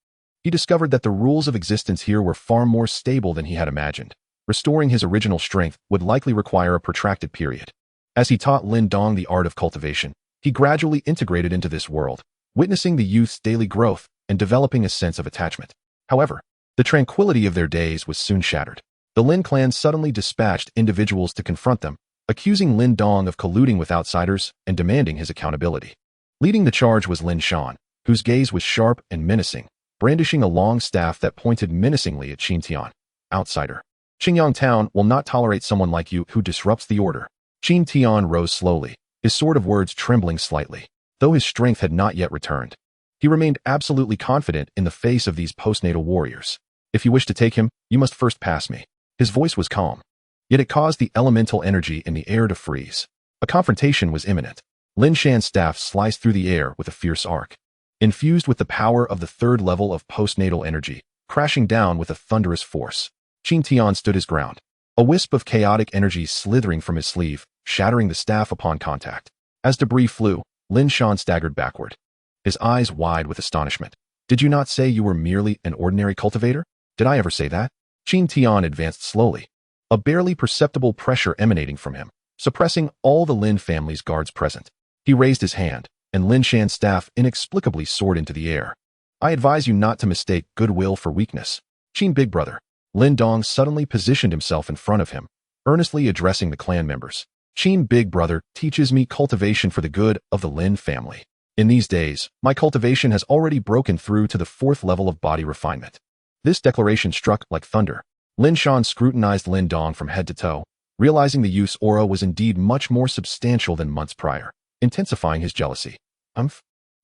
He discovered that the rules of existence here were far more stable than he had imagined. Restoring his original strength would likely require a protracted period. As he taught Lin Dong the art of cultivation, he gradually integrated into this world, witnessing the youth's daily growth and developing a sense of attachment. However, the tranquility of their days was soon shattered. The Lin clan suddenly dispatched individuals to confront them, accusing Lin Dong of colluding with outsiders and demanding his accountability. Leading the charge was Lin Shan, whose gaze was sharp and menacing, brandishing a long staff that pointed menacingly at Qin Tian. Outsider. Qingyang Town will not tolerate someone like you who disrupts the order. Qin Tian rose slowly, his sword of words trembling slightly. Though his strength had not yet returned, he remained absolutely confident in the face of these postnatal warriors. If you wish to take him, you must first pass me. His voice was calm, yet it caused the elemental energy in the air to freeze. A confrontation was imminent. Lin Shan's staff sliced through the air with a fierce arc, infused with the power of the third level of postnatal energy, crashing down with a thunderous force. Qin Tian stood his ground, a wisp of chaotic energy slithering from his sleeve, shattering the staff upon contact. As debris flew, Lin Shan staggered backward, his eyes wide with astonishment. Did you not say you were merely an ordinary cultivator? Did I ever say that? Qin Tian advanced slowly, a barely perceptible pressure emanating from him, suppressing all the Lin family's guards present. He raised his hand, and Lin Shan's staff inexplicably soared into the air. I advise you not to mistake goodwill for weakness. Qin Big Brother. Lin Dong suddenly positioned himself in front of him, earnestly addressing the clan members. Qin Big Brother teaches me cultivation for the good of the Lin family. In these days, my cultivation has already broken through to the 4th level of body refinement. This declaration struck like thunder. Lin Shan scrutinized Lin Dong from head to toe, realizing the youth's aura was indeed much more substantial than months prior, intensifying his jealousy.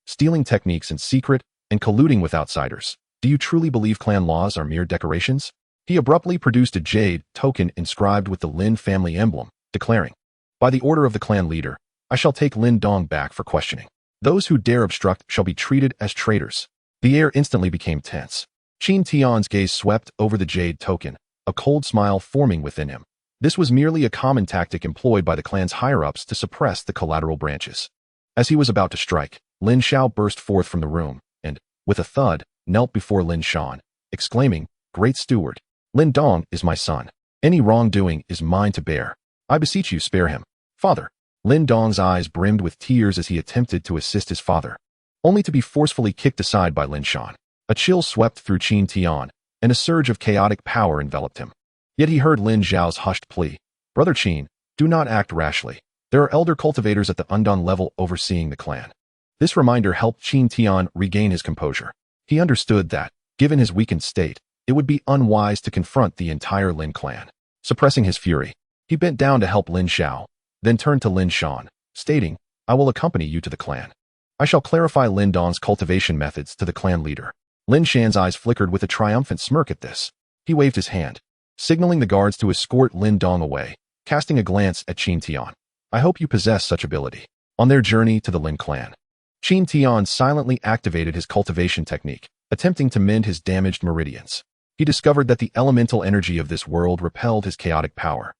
Stealing techniques in secret and colluding with outsiders. Do you truly believe clan laws are mere decorations? He abruptly produced a jade token inscribed with the Lin family emblem, declaring, by the order of the clan leader, I shall take Lin Dong back for questioning. Those who dare obstruct shall be treated as traitors. The air instantly became tense. Qin Tian's gaze swept over the jade token, a cold smile forming within him. This was merely a common tactic employed by the clan's higher-ups to suppress the collateral branches. As he was about to strike, Lin Xiao burst forth from the room and, with a thud, knelt before Lin Shan, exclaiming, Great Steward, Lin Dong is my son. Any wrongdoing is mine to bear. I beseech you spare him. Father. Lin Dong's eyes brimmed with tears as he attempted to assist his father, only to be forcefully kicked aside by Lin Shan. A chill swept through Qin Tian, and a surge of chaotic power enveloped him. Yet he heard Lin Zhao's hushed plea. Brother Qin, do not act rashly. There are elder cultivators at the Undone level overseeing the clan. This reminder helped Qin Tian regain his composure. He understood that, given his weakened state, it would be unwise to confront the entire Lin clan. Suppressing his fury, he bent down to help Lin Xiao, then turned to Lin Shan, stating, I will accompany you to the clan. I shall clarify Lin Dong's cultivation methods to the clan leader. Lin Shan's eyes flickered with a triumphant smirk at this. He waved his hand, signaling the guards to escort Lin Dong away, casting a glance at Qin Tian. I hope you possess such ability. On their journey to the Lin clan, Qin Tian silently activated his cultivation technique, attempting to mend his damaged meridians. He discovered that the elemental energy of this world repelled his chaotic power,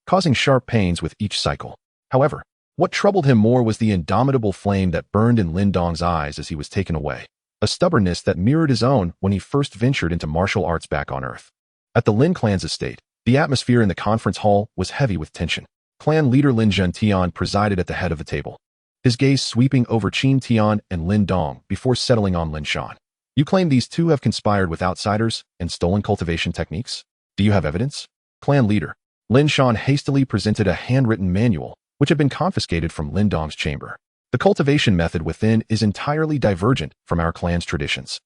causing sharp pains with each cycle. However, what troubled him more was the indomitable flame that burned in Lin Dong's eyes as he was taken away, a stubbornness that mirrored his own when he first ventured into martial arts back on Earth. At the Lin clan's estate, the atmosphere in the conference hall was heavy with tension. Clan leader Lin Tian presided at the head of the table, his gaze sweeping over Qin Tian and Lin Dong before settling on Lin Shan. You claim these two have conspired with outsiders and stolen cultivation techniques? Do you have evidence? Clan leader Lin Shan hastily presented a handwritten manual, which had been confiscated from Lin Dong's chamber. The cultivation method within is entirely divergent from our clan's traditions.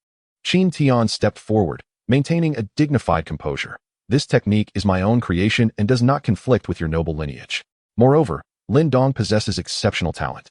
Qin Tian stepped forward, maintaining a dignified composure. This technique is my own creation and does not conflict with your noble lineage. Moreover, Lin Dong possesses exceptional talent.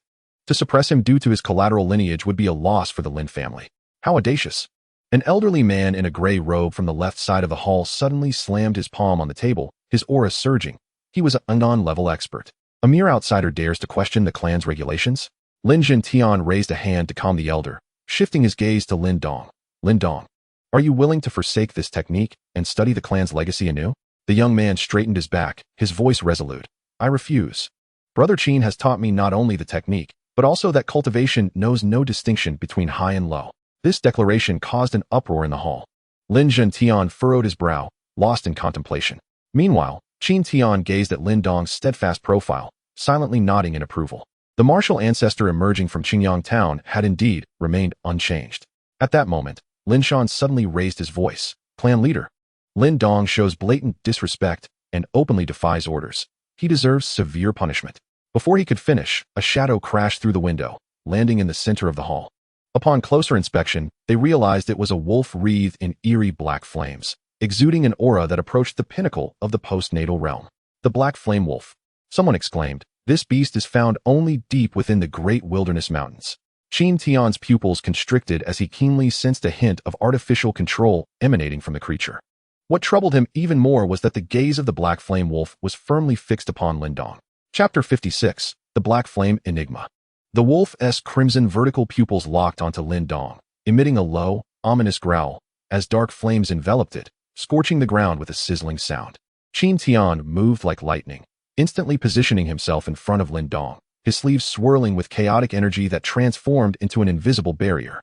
To suppress him due to his collateral lineage would be a loss for the Lin family. How audacious. An elderly man in a gray robe from the left side of the hall suddenly slammed his palm on the table, his aura surging. He was an Undone-level expert. A mere outsider dares to question the clan's regulations? Lin Tian raised a hand to calm the elder, shifting his gaze to Lin Dong. Lin Dong, are you willing to forsake this technique and study the clan's legacy anew? The young man straightened his back, his voice resolute. I refuse. Brother Qin has taught me not only the technique, but also that cultivation knows no distinction between high and low. This declaration caused an uproar in the hall. Lin Tian furrowed his brow, lost in contemplation. Meanwhile, Qin Tian gazed at Lin Dong's steadfast profile, silently nodding in approval. The martial ancestor emerging from Qingyang town had indeed remained unchanged. At that moment, Lin Shan suddenly raised his voice. Clan leader, Lin Dong shows blatant disrespect and openly defies orders. He deserves severe punishment. Before he could finish, a shadow crashed through the window, landing in the center of the hall. Upon closer inspection, they realized it was a wolf wreathed in eerie black flames, exuding an aura that approached the pinnacle of the postnatal realm. The black flame wolf. Someone exclaimed, this beast is found only deep within the great wilderness mountains. Qin Tian's pupils constricted as he keenly sensed a hint of artificial control emanating from the creature. What troubled him even more was that the gaze of the black flame wolf was firmly fixed upon Lin Dong. Chapter 56, The Black Flame Enigma. The wolf's crimson vertical pupils locked onto Lin Dong, emitting a low, ominous growl, as dark flames enveloped it, scorching the ground with a sizzling sound. Qin Tian moved like lightning, instantly positioning himself in front of Lin Dong. his sleeves swirling with chaotic energy that transformed into an invisible barrier,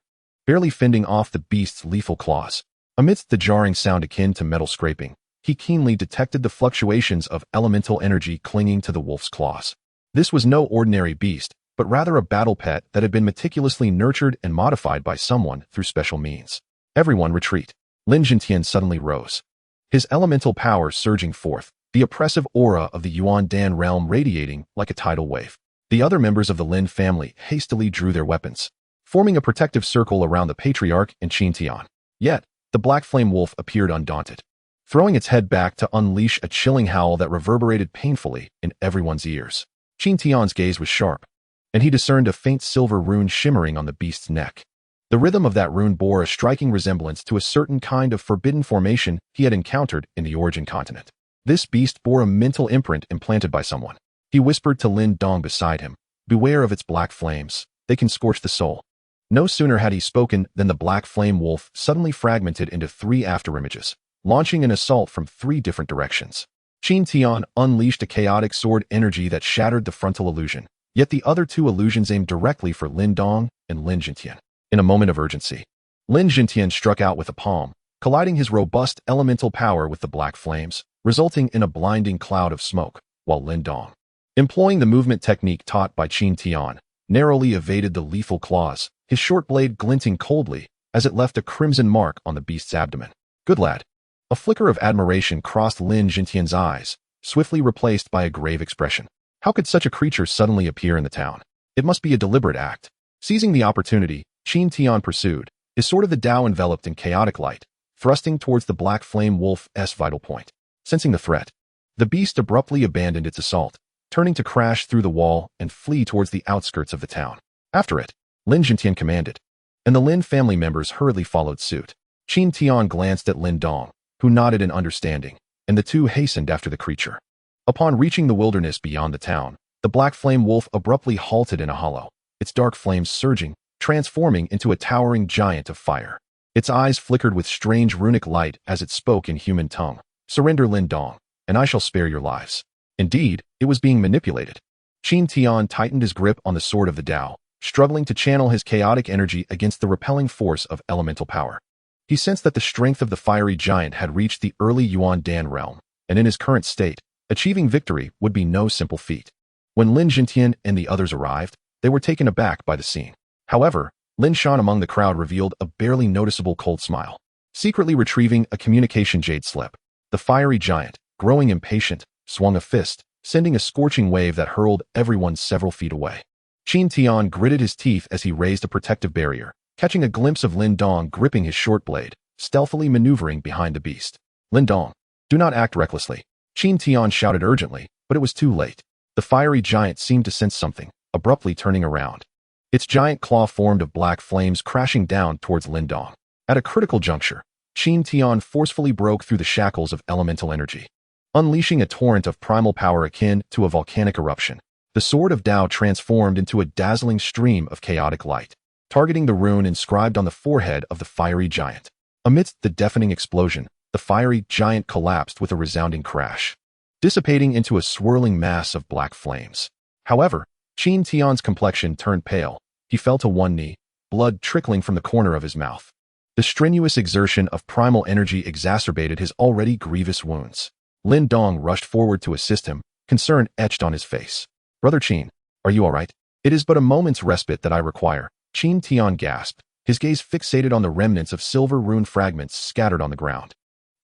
barely fending off the beast's lethal claws. Amidst the jarring sound akin to metal scraping, he keenly detected the fluctuations of elemental energy clinging to the wolf's claws. This was no ordinary beast, but rather a battle pet that had been meticulously nurtured and modified by someone through special means. Everyone retreat. Qin Tian suddenly rose, his elemental power surging forth, the oppressive aura of the Yuan Dan realm radiating like a tidal wave. The other members of the Lin family hastily drew their weapons, forming a protective circle around the patriarch and Qin Tian. Yet, the black flame wolf appeared undaunted, throwing its head back to unleash a chilling howl that reverberated painfully in everyone's ears. Qin Tian's gaze was sharp, and he discerned a faint silver rune shimmering on the beast's neck. The rhythm of that rune bore a striking resemblance to a certain kind of forbidden formation he had encountered in the Origin continent. This beast bore a mental imprint implanted by someone. He whispered to Lin Dong beside him, "Beware of its black flames. They can scorch the soul." No sooner had he spoken than the black flame wolf suddenly fragmented into 3 afterimages, launching an assault from 3 different directions. Qin Tian unleashed a chaotic sword energy that shattered the frontal illusion, yet the other 2 illusions aimed directly for Lin Dong and Qin Tian. In a moment of urgency, Qin Tian struck out with a palm, colliding his robust elemental power with the black flames, resulting in a blinding cloud of smoke, while Lin Dong, employing the movement technique taught by Qin Tian, narrowly evaded the lethal claws, his short blade glinting coldly as it left a crimson mark on the beast's abdomen. "Good lad." A flicker of admiration crossed Qin Tian's eyes, swiftly replaced by a grave expression. How could such a creature suddenly appear in the town? It must be a deliberate act. Seizing the opportunity, Qin Tian pursued, his sword of the Tao enveloped in chaotic light, thrusting towards the black flame wolf's vital point. Sensing the threat, the beast abruptly abandoned its assault, turning to crash through the wall and flee towards the outskirts of the town. After it, Qin Tian commanded, and the Lin family members hurriedly followed suit. Qin Tian glanced at Lin Dong, who nodded in understanding, and the 2 hastened after the creature. Upon reaching the wilderness beyond the town, the black flame wolf abruptly halted in a hollow, its dark flames surging, transforming into a towering giant of fire. Its eyes flickered with strange runic light as it spoke in human tongue. "Surrender, Lin Dong, and I shall spare your lives." Indeed, it was being manipulated. Qin Tian tightened his grip on the sword of the Tao, struggling to channel his chaotic energy against the repelling force of elemental power. He sensed that the strength of the fiery giant had reached the early Yuan Dan realm, and in his current state, achieving victory would be no simple feat. When Qin Tian and the others arrived, they were taken aback by the scene. However, Lin Shan among the crowd revealed a barely noticeable cold smile. Secretly retrieving a communication jade slip, the fiery giant, growing impatient, swung a fist, sending a scorching wave that hurled everyone several feet away. Qin Tian gritted his teeth as he raised a protective barrier, catching a glimpse of Lin Dong gripping his short blade, stealthily maneuvering behind the beast. "Lin Dong, do not act recklessly," Qin Tian shouted urgently, but it was too late. The fiery giant seemed to sense something, abruptly turning around. Its giant claw formed of black flames crashing down towards Lin Dong. At a critical juncture, Qin Tian forcefully broke through the shackles of elemental energy, unleashing a torrent of primal power akin to a volcanic eruption. The sword of Tao transformed into a dazzling stream of chaotic light, targeting the rune inscribed on the forehead of the fiery giant. Amidst the deafening explosion, the fiery giant collapsed with a resounding crash, dissipating into a swirling mass of black flames. However, Qin Tian's complexion turned pale. He fell to one knee, blood trickling from the corner of his mouth. The strenuous exertion of primal energy exacerbated his already grievous wounds. Lin Dong rushed forward to assist him, concern etched on his face. "Brother Qin, are you all right?" "It is but a moment's respite that I require," Qin Tian gasped, his gaze fixated on the remnants of silver rune fragments scattered on the ground.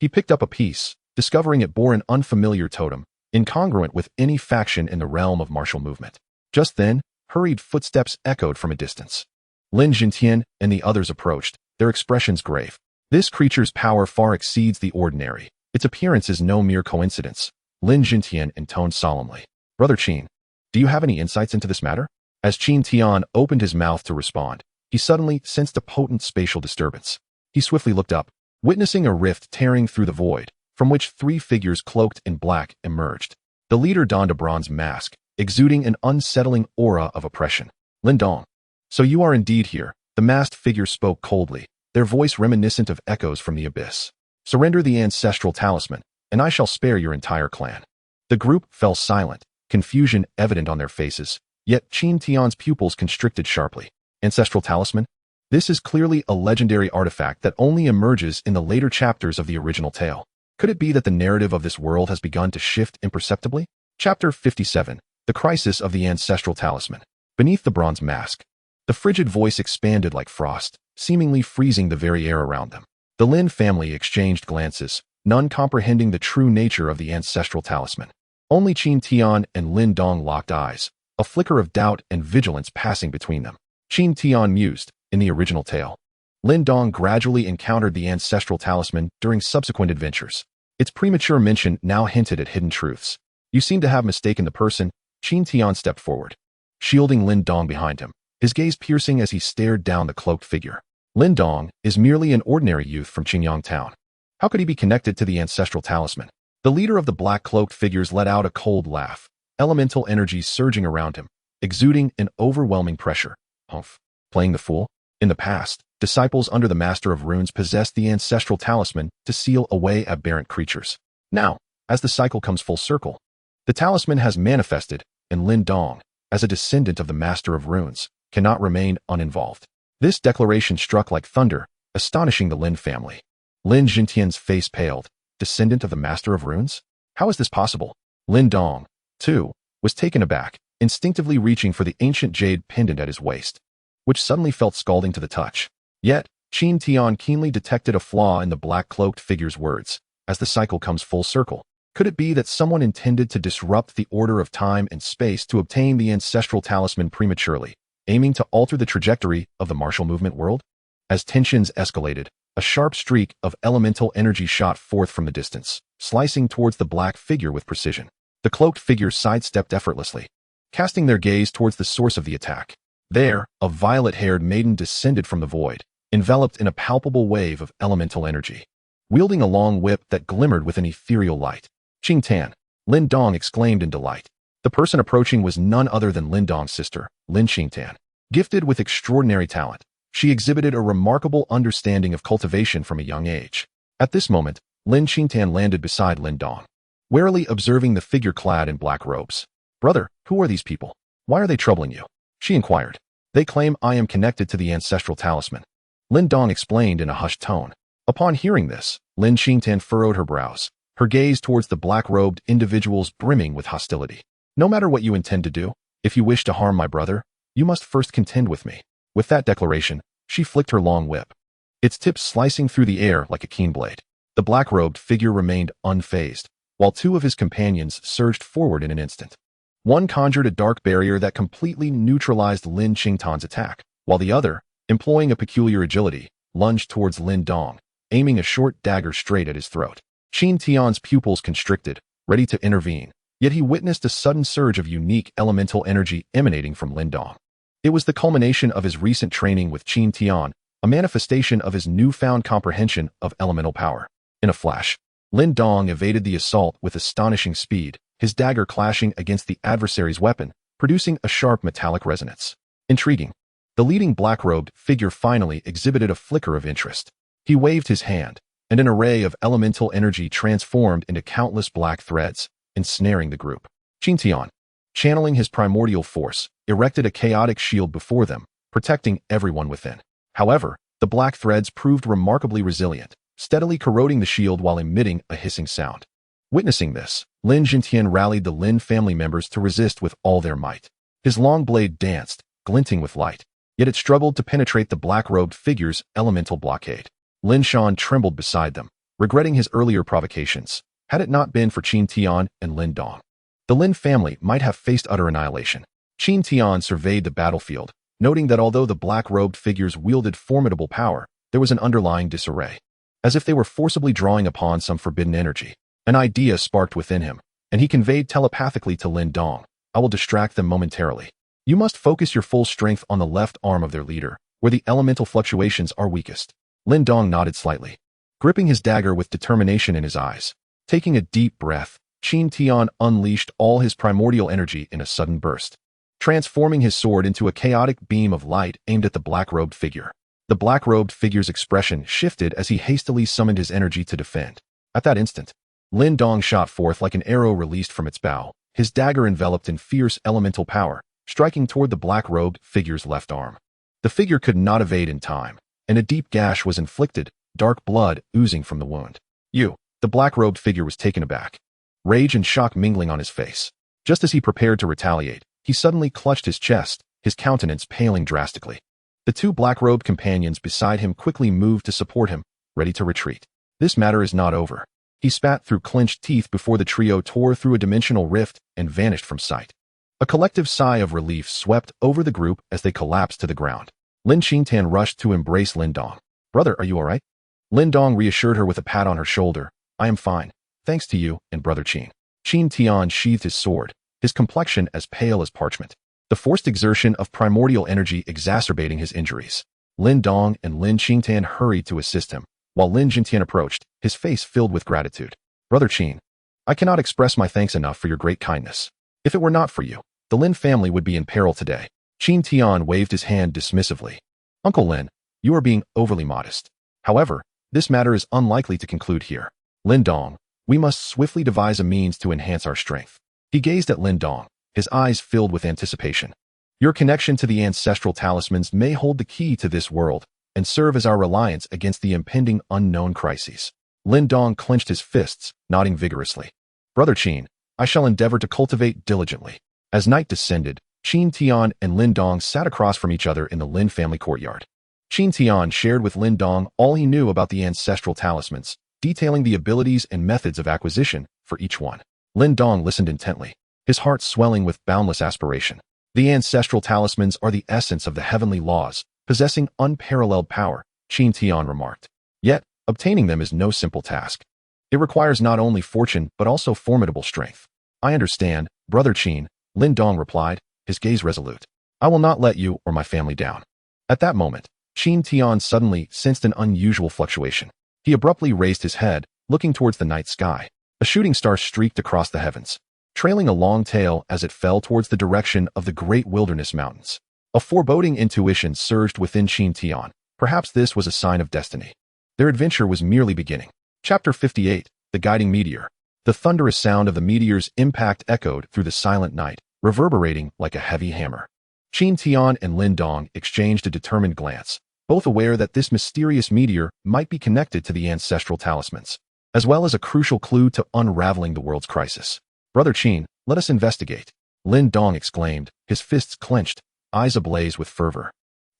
He picked up a piece, discovering it bore an unfamiliar totem, incongruent with any faction in the realm of martial movement. Just then, hurried footsteps echoed from a distance. Qin Tian and the others approached, their expressions grave. This creature's power far exceeds the ordinary. Its appearance is no mere coincidence, Qin Tian intoned solemnly. "Brother Qin, do you have any insights into this matter?" As Qin Tian opened his mouth to respond, he suddenly sensed a potent spatial disturbance. He swiftly looked up, witnessing a rift tearing through the void, from which 3 figures cloaked in black emerged. The leader donned a bronze mask, exuding an unsettling aura of oppression. "Lin Dong, so you are indeed here," the masked figure spoke coldly, their voice reminiscent of echoes from the abyss. "Surrender the ancestral talisman, and I shall spare your entire clan." The group fell silent, confusion evident on their faces, Yet Qin Tian's pupils constricted sharply. Ancestral talisman? This is clearly a legendary artifact that only emerges in the later chapters of the original tale. Could it be that the narrative of this world has begun to shift imperceptibly? Chapter 57. The Crisis of the Ancestral Talisman. Beneath the bronze mask, the frigid voice expanded like frost, seemingly freezing the very air around them. The Lin family exchanged glances, none comprehending the true nature of the ancestral talisman. Only Qin Tian and Lin Dong locked eyes, a flicker of doubt and vigilance passing between them. Qin Tian mused, in the original tale, Lin Dong gradually encountered the ancestral talisman during subsequent adventures. Its premature mention now hinted at hidden truths. You seem to have mistaken the person. Qin Tian stepped forward, shielding Lin Dong behind him, his gaze piercing as he stared down the cloaked figure. Lin Dong is merely an ordinary youth from Qingyang town. How could he be connected to the ancestral talisman? The leader of the black-cloaked figures let out a cold laugh, elemental energy surging around him, exuding an overwhelming pressure. Humph. Playing the fool? In the past, disciples under the Master of Runes possessed the ancestral talisman to seal away aberrant creatures. Now, as the cycle comes full circle, the talisman has manifested, and Lin Dong, as a descendant of the Master of Runes, cannot remain uninvolved. This declaration struck like thunder, astonishing the Lin family. Lin Jintian's face paled. Descendant of the Master of Runes? How is this possible? Lin Dong, too, was taken aback, instinctively reaching for the ancient jade pendant at his waist, which suddenly felt scalding to the touch. Yet, Qin Tian keenly detected a flaw in the black-cloaked figure's words. As the cycle comes full circle, could it be that someone intended to disrupt the order of time and space to obtain the ancestral talisman prematurely, aiming to alter the trajectory of the martial movement world? As tensions escalated, a sharp streak of elemental energy shot forth from the distance, slicing towards the black figure with precision. The cloaked figure sidestepped effortlessly, casting their gaze towards the source of the attack. There, a violet-haired maiden descended from the void, enveloped in a palpable wave of elemental energy, wielding a long whip that glimmered with an ethereal light. Qin Tian, Lin Dong exclaimed in delight. The person approaching was none other than Lin Dong's sister, Lin Qin Tian. Gifted with extraordinary talent, she exhibited a remarkable understanding of cultivation from a young age. At this moment, Lin Qin Tian landed beside Lin Dong, warily observing the figure clad in black robes. Brother, who are these people? Why are they troubling you? She inquired. They claim I am connected to the ancestral talisman. Lin Dong explained in a hushed tone. Upon hearing this, Lin Qin Tian furrowed her brows, her gaze towards the black-robed individuals brimming with hostility. No matter what you intend to do, if you wish to harm my brother, you must first contend with me. With that declaration, she flicked her long whip, its tip slicing through the air like a keen blade. The black-robed figure remained unfazed, while two of his companions surged forward in an instant. One conjured a dark barrier that completely neutralized Lin Qingtan's attack, while the other, employing a peculiar agility, lunged towards Lin Dong, aiming a short dagger straight at his throat. Qin Tian's pupils constricted, ready to intervene, yet he witnessed a sudden surge of unique elemental energy emanating from Lin Dong. It was the culmination of his recent training with Qin Tian, a manifestation of his newfound comprehension of elemental power. In a flash, Lin Dong evaded the assault with astonishing speed, his dagger clashing against the adversary's weapon, producing a sharp metallic resonance. Intriguing. The leading black-robed figure finally exhibited a flicker of interest. He waved his hand, and an array of elemental energy transformed into countless black threads, ensnaring the group. Qin Tian, channeling his primordial force, erected a chaotic shield before them, protecting everyone within. However, the black threads proved remarkably resilient, steadily corroding the shield while emitting a hissing sound. Witnessing this, Lin Jintian rallied the Lin family members to resist with all their might. His long blade danced, glinting with light, yet it struggled to penetrate the black-robed figure's elemental blockade. Lin Shan trembled beside them, regretting his earlier provocations. Had it not been for Qin Tian and Lin Dong, the Lin family might have faced utter annihilation. Qin Tian surveyed the battlefield, noting that although the black-robed figures wielded formidable power, there was an underlying disarray. As if they were forcibly drawing upon some forbidden energy. An idea sparked within him, and he conveyed telepathically to Lin Dong, I will distract them momentarily. You must focus your full strength on the left arm of their leader, where the elemental fluctuations are weakest. Lin Dong nodded slightly, gripping his dagger with determination in his eyes. Taking a deep breath, Qin Tian unleashed all his primordial energy in a sudden burst, transforming his sword into a chaotic beam of light aimed at the black-robed figure. The black-robed figure's expression shifted as he hastily summoned his energy to defend. At that instant, Lin Dong shot forth like an arrow released from its bow, his dagger enveloped in fierce elemental power, striking toward the black-robed figure's left arm. The figure could not evade in time, and a deep gash was inflicted, dark blood oozing from the wound. The black-robed figure was taken aback, rage and shock mingling on his face. Just as he prepared to retaliate, he suddenly clutched his chest, his countenance paling drastically. The two black-robed companions beside him quickly moved to support him, ready to retreat. This matter is not over. He spat through clenched teeth before the trio tore through a dimensional rift and vanished from sight. A collective sigh of relief swept over the group as they collapsed to the ground. Qin Tian rushed to embrace Lin Dong. "Brother, are you all right?" Lin Dong reassured her with a pat on her shoulder. "I am fine, thanks to you and Brother Qin." Qin Tian sheathed his sword, his complexion as pale as parchment, the forced exertion of primordial energy exacerbating his injuries. Lin Dong and Qin Tian hurried to assist him, while Qin Tian approached, his face filled with gratitude. "Brother Qin, I cannot express my thanks enough for your great kindness. If it were not for you, the Lin family would be in peril today." Qin Tian waved his hand dismissively. "Uncle Lin, you are being overly modest. However, this matter is unlikely to conclude here. Lin Dong, we must swiftly devise a means to enhance our strength." He gazed at Lin Dong, his eyes filled with anticipation. "Your connection to the ancestral talismans may hold the key to this world and serve as our reliance against the impending unknown crises." Lin Dong clenched his fists, nodding vigorously. "Brother Qin, I shall endeavor to cultivate diligently." As night descended, Qin Tian and Lin Dong sat across from each other in the Lin family courtyard. Qin Tian shared with Lin Dong all he knew about the ancestral talismans, detailing the abilities and methods of acquisition for each one. Lin Dong listened intently, his heart swelling with boundless aspiration. The ancestral talismans are the essence of the heavenly laws, possessing unparalleled power, Qin Tian remarked. Yet, obtaining them is no simple task. It requires not only fortune but also formidable strength. "I understand, Brother Qin," Lin Dong replied, his gaze resolute. "I will not let you or my family down." At that moment, Qin Tian suddenly sensed an unusual fluctuation. He abruptly raised his head, looking towards the night sky. A shooting star streaked across the heavens, trailing a long tail as it fell towards the direction of the great wilderness mountains. A foreboding intuition surged within Qin Tian. Perhaps this was a sign of destiny. Their adventure was merely beginning. Chapter 58, The Guiding Meteor. The thunderous sound of the meteor's impact echoed through the silent night, reverberating like a heavy hammer. Qin Tian and Lin Dong exchanged a determined glance, both aware that this mysterious meteor might be connected to the ancestral talismans, as well as a crucial clue to unraveling the world's crisis. "Brother Qin, let us investigate," Lin Dong exclaimed, his fists clenched, eyes ablaze with fervor.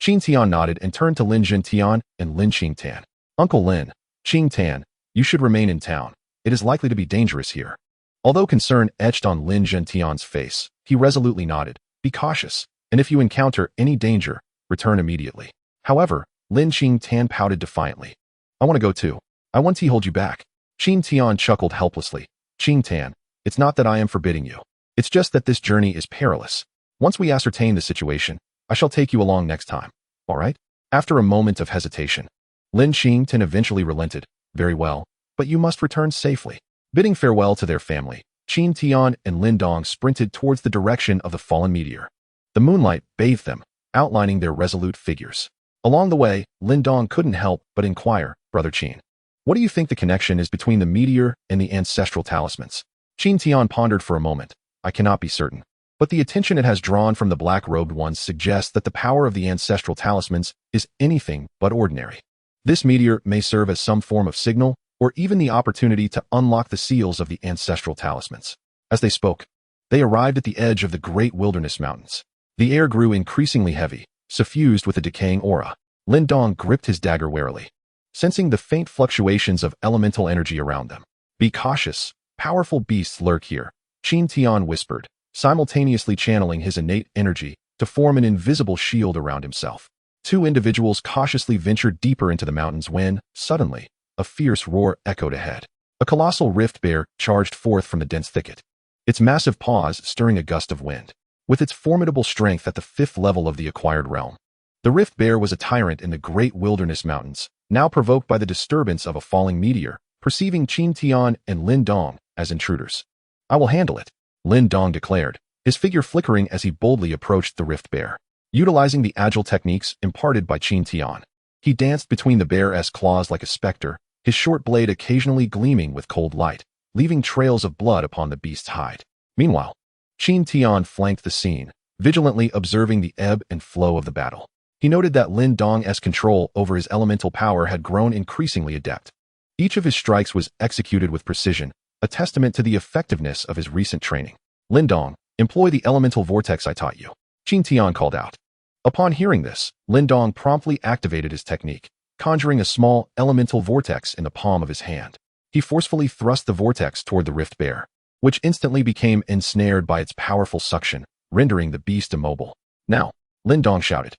Qin Tian nodded and turned to Qin Tian and Qin Tian. "Uncle Lin, Qin Tian, you should remain in town. It is likely to be dangerous here." Although concern etched on Qin Tian's face, he resolutely nodded. "Be cautious, and if you encounter any danger, return immediately." However, Qin Tian pouted defiantly. "I want to go too. I want to hold you back." Qin Tian chuckled helplessly. "Qin Tian, it's not that I am forbidding you. It's just that this journey is perilous. Once we ascertain the situation, I shall take you along next time. All right?" After a moment of hesitation, Qin Tian eventually relented. "Very well, but you must return safely." Bidding farewell to their family, Qin Tian and Lin Dong sprinted towards the direction of the fallen meteor. The moonlight bathed them, outlining their resolute figures. Along the way, Lin Dong couldn't help but inquire, "Brother Qin, what do you think the connection is between the meteor and the ancestral talismans?" Qin Tian pondered for a moment. "I cannot be certain, but the attention it has drawn from the black-robed ones suggests that the power of the ancestral talismans is anything but ordinary. This meteor may serve as some form of signal, or even the opportunity to unlock the seals of the ancestral talismans." As they spoke, they arrived at the edge of the great wilderness mountains. The air grew increasingly heavy, suffused with a decaying aura. Lin Dong gripped his dagger warily, sensing the faint fluctuations of elemental energy around them. "Be cautious, powerful beasts lurk here," Qin Tian whispered, simultaneously channeling his innate energy to form an invisible shield around himself. Two individuals cautiously ventured deeper into the mountains when, suddenly, a fierce roar echoed ahead. A colossal rift bear charged forth from the dense thicket, its massive paws stirring a gust of wind. With its formidable strength at the 5th level of the acquired realm, the rift bear was a tyrant in the great wilderness mountains, now provoked by the disturbance of a falling meteor, perceiving Qin Tian and Lin Dong as intruders. "I will handle it," Lin Dong declared, his figure flickering as he boldly approached the rift bear. Utilizing the agile techniques imparted by Qin Tian, he danced between the bear's claws like a specter, his short blade occasionally gleaming with cold light, leaving trails of blood upon the beast's hide. Meanwhile, Qin Tian flanked the scene, vigilantly observing the ebb and flow of the battle. He noted that Lin Dong's control over his elemental power had grown increasingly adept. Each of his strikes was executed with precision, a testament to the effectiveness of his recent training. Lin Dong, employ the elemental vortex I taught you, Qin Tian called out. Upon hearing this, Lin Dong promptly activated his technique, conjuring a small elemental vortex in the palm of his hand. He forcefully thrust the vortex toward the rift bear, which instantly became ensnared by its powerful suction, rendering the beast immobile. Now, Lin Dong shouted,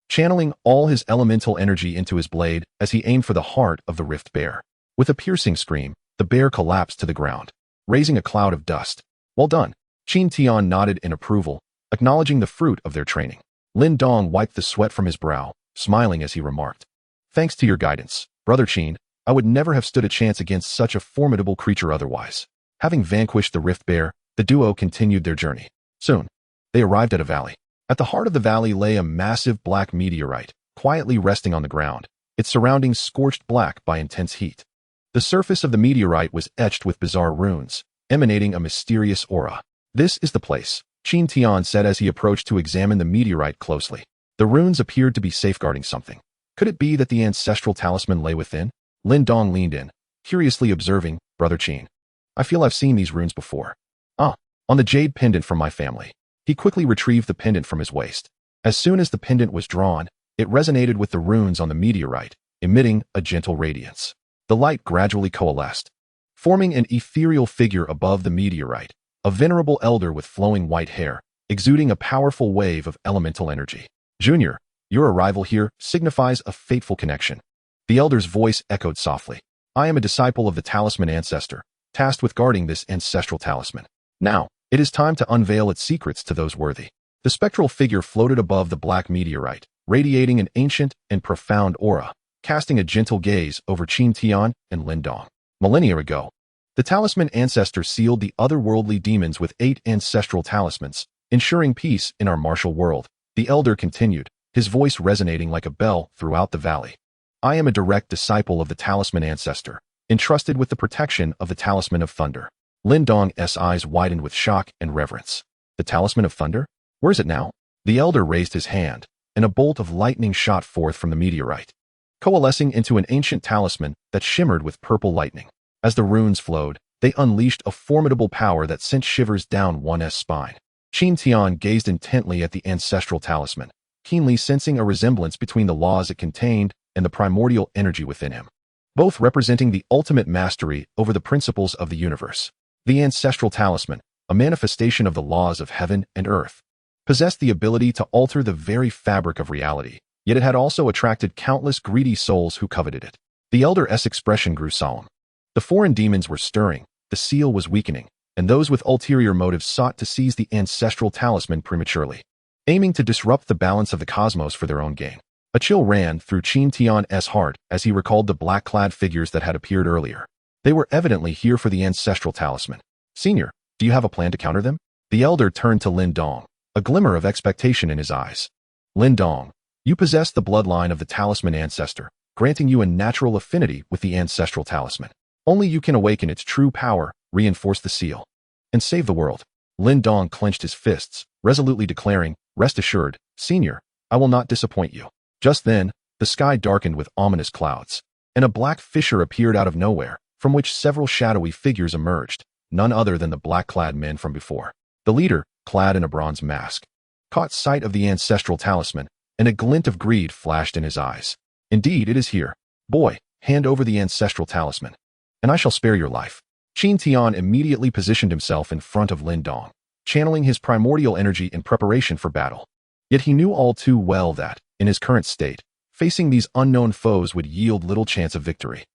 channeling all his elemental energy into his blade as he aimed for the heart of the rift bear. With a piercing scream, the bear collapsed to the ground, raising a cloud of dust. Well done. Qin Tian nodded in approval, acknowledging the fruit of their training. Lin Dong wiped the sweat from his brow, smiling as he remarked, thanks to your guidance, Brother Qin, I would never have stood a chance against such a formidable creature otherwise. Having vanquished the rift bear, the duo continued their journey. Soon, they arrived at a valley. At the heart of the valley lay a massive black meteorite, quietly resting on the ground, its surroundings scorched black by intense heat. The surface of the meteorite was etched with bizarre runes, emanating a mysterious aura. This is the place, Qin Tian said as he approached to examine the meteorite closely. The runes appeared to be safeguarding something. Could it be that the ancestral talisman lay within? Lin Dong leaned in, curiously observing, Brother Qin, I feel I've seen these runes before. On the jade pendant from my family. He quickly retrieved the pendant from his waist. As soon as the pendant was drawn, it resonated with the runes on the meteorite, emitting a gentle radiance. The light gradually coalesced, forming an ethereal figure above the meteorite, a venerable elder with flowing white hair, exuding a powerful wave of elemental energy. Junior, your arrival here signifies a fateful connection. The elder's voice echoed softly. I am a disciple of the talisman ancestor, tasked with guarding this ancestral talisman. Now, it is time to unveil its secrets to those worthy. The spectral figure floated above the black meteorite, radiating an ancient and profound aura, casting a gentle gaze over Qin Tian and Lin Dong. Millennia ago, the talisman ancestor sealed the otherworldly demons with 8 ancestral talismans, ensuring peace in our martial world. The elder continued, his voice resonating like a bell throughout the valley. I am a direct disciple of the talisman ancestor, entrusted with the protection of the talisman of thunder. Lin Dong's eyes widened with shock and reverence. The talisman of thunder? Where is it now? The elder raised his hand, and a bolt of lightning shot forth from the meteorite, coalescing into an ancient talisman that shimmered with purple lightning. As the runes flowed, they unleashed a formidable power that sent shivers down one's spine. Qin Tian gazed intently at the ancestral talisman, keenly sensing a resemblance between the laws it contained and the primordial energy within him, both representing the ultimate mastery over the principles of the universe. The ancestral talisman, a manifestation of the laws of heaven and earth, possessed the ability to alter the very fabric of reality, yet it had also attracted countless greedy souls who coveted it. The elder's expression grew solemn. The foreign demons were stirring, the seal was weakening, and those with ulterior motives sought to seize the ancestral talisman prematurely, aiming to disrupt the balance of the cosmos for their own gain. A chill ran through Qin Tian's heart as he recalled the black-clad figures that had appeared earlier. They were evidently here for the ancestral talisman. Senior, do you have a plan to counter them? The elder turned to Lin Dong, a glimmer of expectation in his eyes. Lin Dong, you possess the bloodline of the talisman ancestor, granting you a natural affinity with the ancestral talisman. Only you can awaken its true power, reinforce the seal, and save the world. Lin Dong clenched his fists, resolutely declaring, rest assured, Senior, I will not disappoint you. Just then, the sky darkened with ominous clouds, and a black fissure appeared out of nowhere, from which several shadowy figures emerged, none other than the black-clad men from before. The leader, clad in a bronze mask, caught sight of the ancestral talisman, and a glint of greed flashed in his eyes. Indeed, it is here. Boy, hand over the ancestral talisman, and I shall spare your life. Qin Tian immediately positioned himself in front of Lin Dong, channeling his primordial energy in preparation for battle. Yet he knew all too well that, in his current state, facing these unknown foes would yield little chance of victory.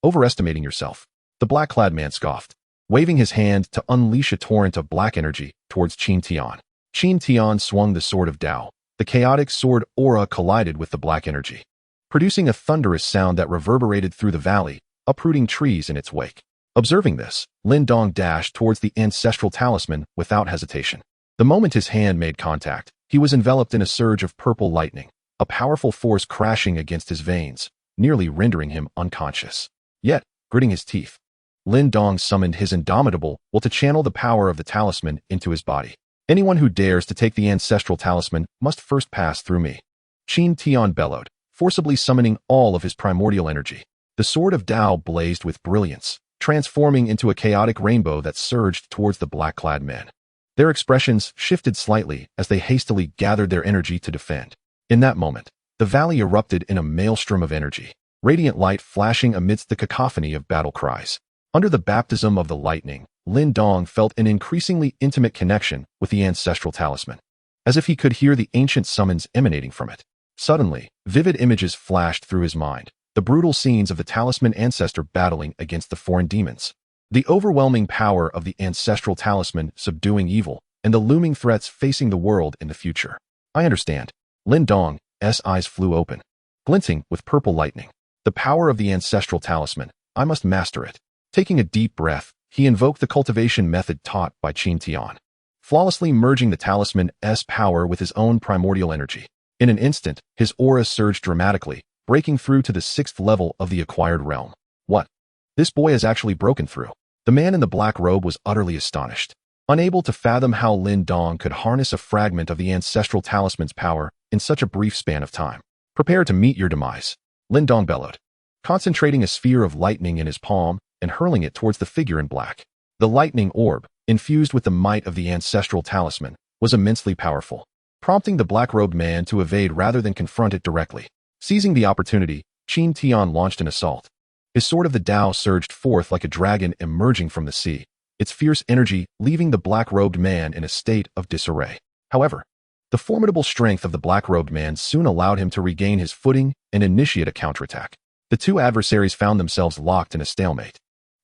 Overestimating yourself. The black-clad man scoffed, waving his hand to unleash a torrent of black energy towards Qin Tian. Qin Tian swung the sword of Tao. The chaotic sword aura collided with the black energy, producing a thunderous sound that reverberated through the valley, uprooting trees in its wake. Observing this, Lin Dong dashed towards the ancestral talisman without hesitation. The moment his hand made contact, he was enveloped in a surge of purple lightning, a powerful force crashing against his veins, nearly rendering him unconscious. Yet, gritting his teeth, Lin Dong summoned his indomitable will to channel the power of the talisman into his body. Anyone who dares to take the ancestral talisman must first pass through me. Qin Tian bellowed, forcibly summoning all of his primordial energy. The sword of Tao blazed with brilliance, transforming into a chaotic rainbow that surged towards the black-clad men. Their expressions shifted slightly as they hastily gathered their energy to defend. In that moment, the valley erupted in a maelstrom of energy, radiant light flashing amidst the cacophony of battle cries. Under the baptism of the lightning, Lin Dong felt an increasingly intimate connection with the ancestral talisman, as if he could hear the ancient summons emanating from it. Suddenly, vivid images flashed through his mind, the brutal scenes of the talisman ancestor battling against the foreign demons, the overwhelming power of the ancestral talisman subduing evil, and the looming threats facing the world in the future. I understand. Lin Dong's eyes flew open, glinting with purple lightning. The power of the ancestral talisman. I must master it. Taking a deep breath, he invoked the cultivation method taught by Qin Tian, flawlessly merging the talisman's power with his own primordial energy. In an instant, his aura surged dramatically, breaking through to the 6th level of the acquired realm. What? This boy has actually broken through. The man in the black robe was utterly astonished, unable to fathom how Lin Dong could harness a fragment of the ancestral talisman's power in such a brief span of time. Prepare to meet your demise, Lin Dong bellowed, concentrating a sphere of lightning in his palm and hurling it towards the figure in black. The lightning orb, infused with the might of the ancestral talisman, was immensely powerful, prompting the black-robed man to evade rather than confront it directly. Seizing the opportunity, Qin Tian launched an assault. His sword of the Tao surged forth like a dragon emerging from the sea, its fierce energy leaving the black-robed man in a state of disarray. However, the formidable strength of the black-robed man soon allowed him to regain his footing and initiate a counterattack. The two adversaries found themselves locked in a stalemate,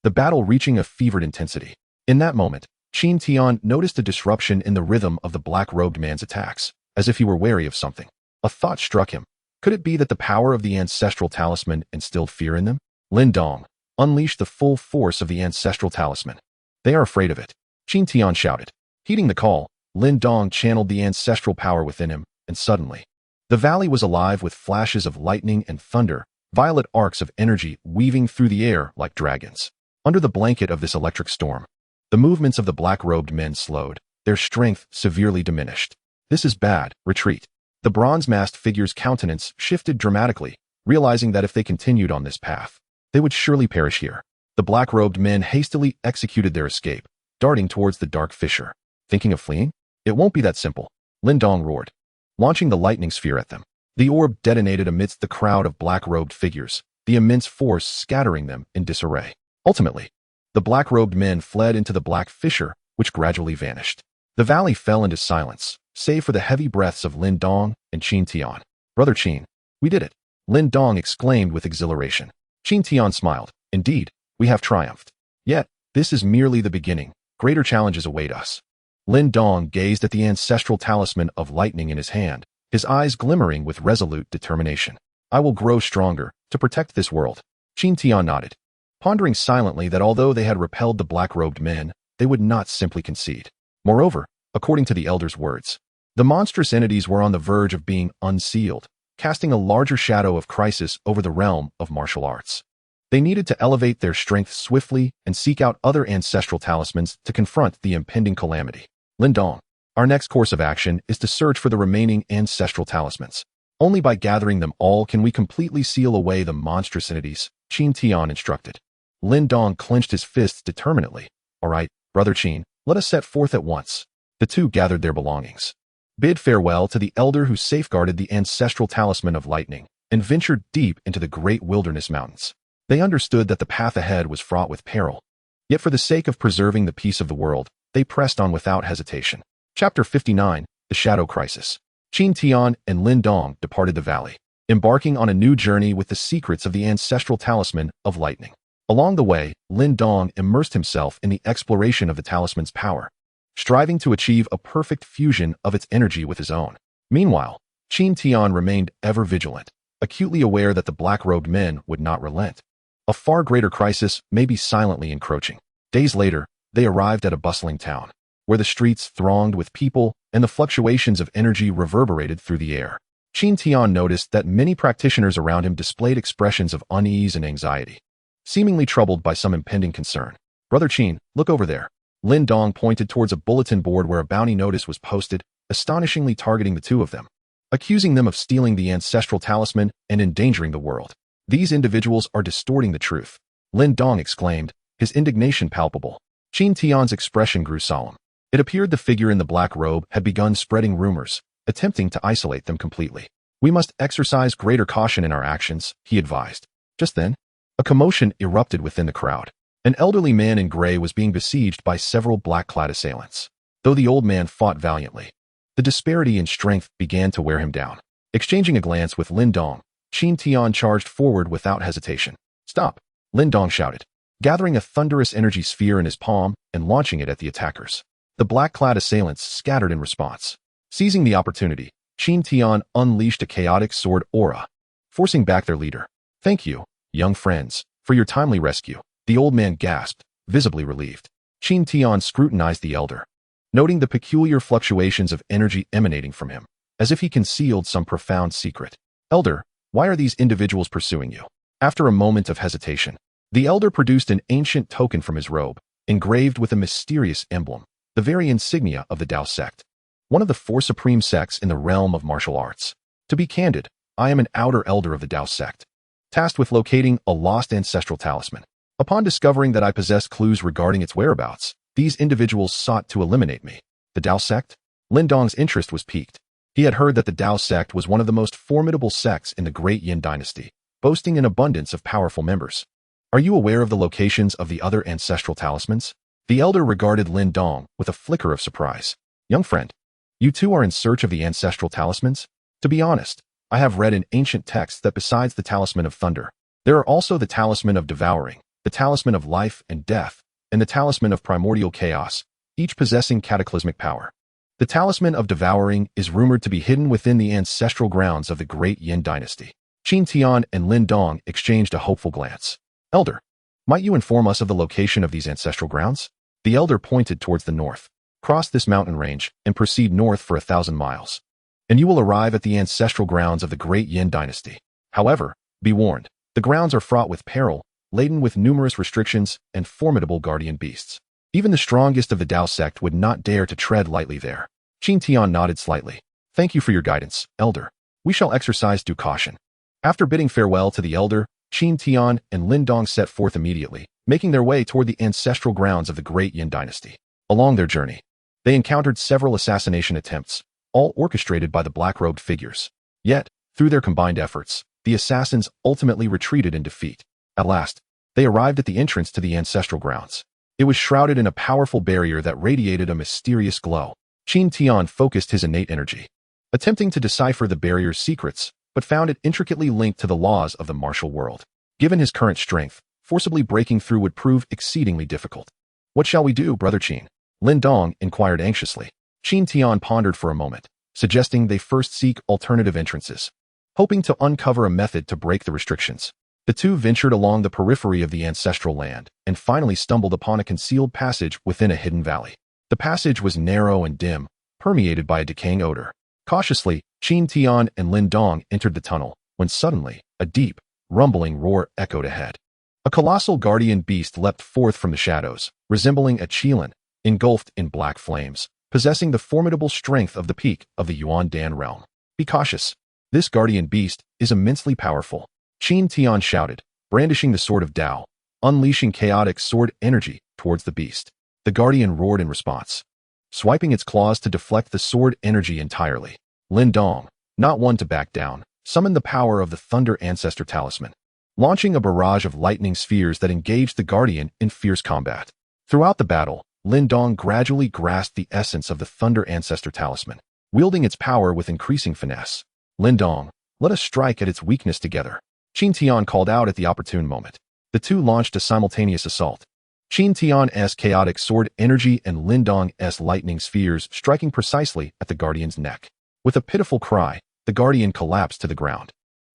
the battle reaching a fevered intensity. In that moment, Qin Tian noticed a disruption in the rhythm of the black-robed man's attacks, as if he were wary of something. A thought struck him. Could it be that the power of the ancestral talisman instilled fear in them? Lin Dong, unleashed the full force of the ancestral talisman. They are afraid of it, Qin Tian shouted. Heeding the call, Lin Dong channeled the ancestral power within him, and suddenly, the valley was alive with flashes of lightning and thunder, violet arcs of energy weaving through the air like dragons. Under the blanket of this electric storm, the movements of the black-robed men slowed, their strength severely diminished. This is bad, retreat. The bronze-masked figure's countenance shifted dramatically, realizing that if they continued on this path, they would surely perish here. The black-robed men hastily executed their escape, darting towards the dark fissure. Thinking of fleeing? It won't be that simple, Lin Dong roared, launching the lightning sphere at them. The orb detonated amidst the crowd of black-robed figures, the immense force scattering them in disarray. Ultimately, the black-robed men fled into the black fissure, which gradually vanished. The valley fell into silence, save for the heavy breaths of Lin Dong and Qin Tian. Brother Qin, we did it, Lin Dong exclaimed with exhilaration. Qin Tian smiled. Indeed, we have triumphed. Yet, this is merely the beginning. Greater challenges await us. Lin Dong gazed at the ancestral talisman of lightning in his hand, his eyes glimmering with resolute determination. I will grow stronger to protect this world. Qin Tian nodded, pondering silently that although they had repelled the black-robed men, they would not simply concede. Moreover, according to the elder's words, the monstrous entities were on the verge of being unsealed, casting a larger shadow of crisis over the realm of martial arts. They needed to elevate their strength swiftly and seek out other ancestral talismans to confront the impending calamity. Lin Dong, our next course of action is to search for the remaining ancestral talismans. Only by gathering them all can we completely seal away the monstrous entities, Qin Tian instructed. Lin Dong clenched his fists determinedly. All right, Brother Qin, let us set forth at once. The two gathered their belongings, bid farewell to the elder who safeguarded the ancestral talisman of lightning, and ventured deep into the great wilderness mountains. They understood that the path ahead was fraught with peril. Yet for the sake of preserving the peace of the world, they pressed on without hesitation. Chapter 59, The Shadow Crisis. Qin Tian and Lin Dong departed the valley, embarking on a new journey with the secrets of the ancestral talisman of lightning. Along the way, Lin Dong immersed himself in the exploration of the talisman's power, striving to achieve a perfect fusion of its energy with his own. Meanwhile, Qin Tian remained ever vigilant, acutely aware that the black-robed men would not relent. A far greater crisis may be silently encroaching. Days later, they arrived at a bustling town, where the streets thronged with people and the fluctuations of energy reverberated through the air. Qin Tian noticed that many practitioners around him displayed expressions of unease and anxiety, seemingly troubled by some impending concern. Brother Qin, look over there, Lin Dong pointed towards a bulletin board where a bounty notice was posted, astonishingly targeting the two of them, accusing them of stealing the ancestral talisman and endangering the world. These individuals are distorting the truth, Lin Dong exclaimed, his indignation palpable. Qin Tian's expression grew solemn. It appeared the figure in the black robe had begun spreading rumors, attempting to isolate them completely. We must exercise greater caution in our actions, he advised. Just then, a commotion erupted within the crowd. An elderly man in gray was being besieged by several black-clad assailants. Though the old man fought valiantly, the disparity in strength began to wear him down. Exchanging a glance with Lin Dong, Qin Tian charged forward without hesitation. Stop, Lin Dong shouted, gathering a thunderous energy sphere in his palm and launching it at the attackers. The black-clad assailants scattered in response. Seizing the opportunity, Qin Tian unleashed a chaotic sword aura, forcing back their leader. Thank you, young friends, for your timely rescue, the old man gasped, visibly relieved. Qin Tian scrutinized the elder, noting the peculiar fluctuations of energy emanating from him, as if he concealed some profound secret. Elder, why are these individuals pursuing you? After a moment of hesitation, the elder produced an ancient token from his robe, engraved with a mysterious emblem, the very insignia of the Tao sect, one of the four supreme sects in the realm of martial arts. To be candid, I am an outer elder of the Tao sect, tasked with locating a lost ancestral talisman. Upon discovering that I possessed clues regarding its whereabouts, these individuals sought to eliminate me. The Tao sect? Lin Dong's interest was piqued. He had heard that the Tao sect was one of the most formidable sects in the Great Yin dynasty, boasting an abundance of powerful members. Are you aware of the locations of the other ancestral talismans? The elder regarded Lin Dong with a flicker of surprise. Young friend, you too are in search of the ancestral talismans? To be honest, I have read in ancient texts that besides the talisman of thunder, there are also the talisman of devouring, the talisman of life and death, and the talisman of primordial chaos, each possessing cataclysmic power. The talisman of devouring is rumored to be hidden within the ancestral grounds of the Great Yin dynasty. Qin Tian and Lin Dong exchanged a hopeful glance. Elder, might you inform us of the location of these ancestral grounds? The elder pointed towards the north. Cross this mountain range and proceed north for 1,000 miles, and you will arrive at the ancestral grounds of the Great Yin dynasty. However, be warned, the grounds are fraught with peril, laden with numerous restrictions and formidable guardian beasts. Even the strongest of the Tao sect would not dare to tread lightly there. Qin Tian nodded slightly. Thank you for your guidance, elder. We shall exercise due caution. After bidding farewell to the elder, Qin Tian and Lin Dong set forth immediately, making their way toward the ancestral grounds of the Great Yin dynasty. Along their journey, they encountered several assassination attempts, all orchestrated by the black-robed figures. Yet, through their combined efforts, the assassins ultimately retreated in defeat. At last, they arrived at the entrance to the ancestral grounds. It was shrouded in a powerful barrier that radiated a mysterious glow. Qin Tian focused his innate energy, attempting to decipher the barrier's secrets, but found it intricately linked to the laws of the martial world. Given his current strength, forcibly breaking through would prove exceedingly difficult. What shall we do, Brother Qin? Lin Dong inquired anxiously. Qin Tian pondered for a moment, suggesting they first seek alternative entrances, hoping to uncover a method to break the restrictions. The two ventured along the periphery of the ancestral land and finally stumbled upon a concealed passage within a hidden valley. The passage was narrow and dim, permeated by a decaying odor. Cautiously, Qin Tian and Lin Dong entered the tunnel, when suddenly, a deep, rumbling roar echoed ahead. A colossal guardian beast leapt forth from the shadows, resembling a Qilin, engulfed in black flames, possessing the formidable strength of the peak of the Yuan Dan realm. Be cautious. This guardian beast is immensely powerful, Qin Tian shouted, brandishing the sword of Tao, unleashing chaotic sword energy towards the beast. The guardian roared in response, swiping its claws to deflect the sword energy entirely. Lin Dong, not one to back down, summoned the power of the Thunder Ancestor Talisman, launching a barrage of lightning spheres that engaged the guardian in fierce combat. Throughout the battle, Lin Dong gradually grasped the essence of the Thunder Ancestor Talisman, wielding its power with increasing finesse. Lin Dong, let us strike at its weakness together, Qin Tian called out at the opportune moment. The two launched a simultaneous assault. Qin Tian's chaotic sword energy and Lin Dong's lightning spheres striking precisely at the guardian's neck. With a pitiful cry, the guardian collapsed to the ground.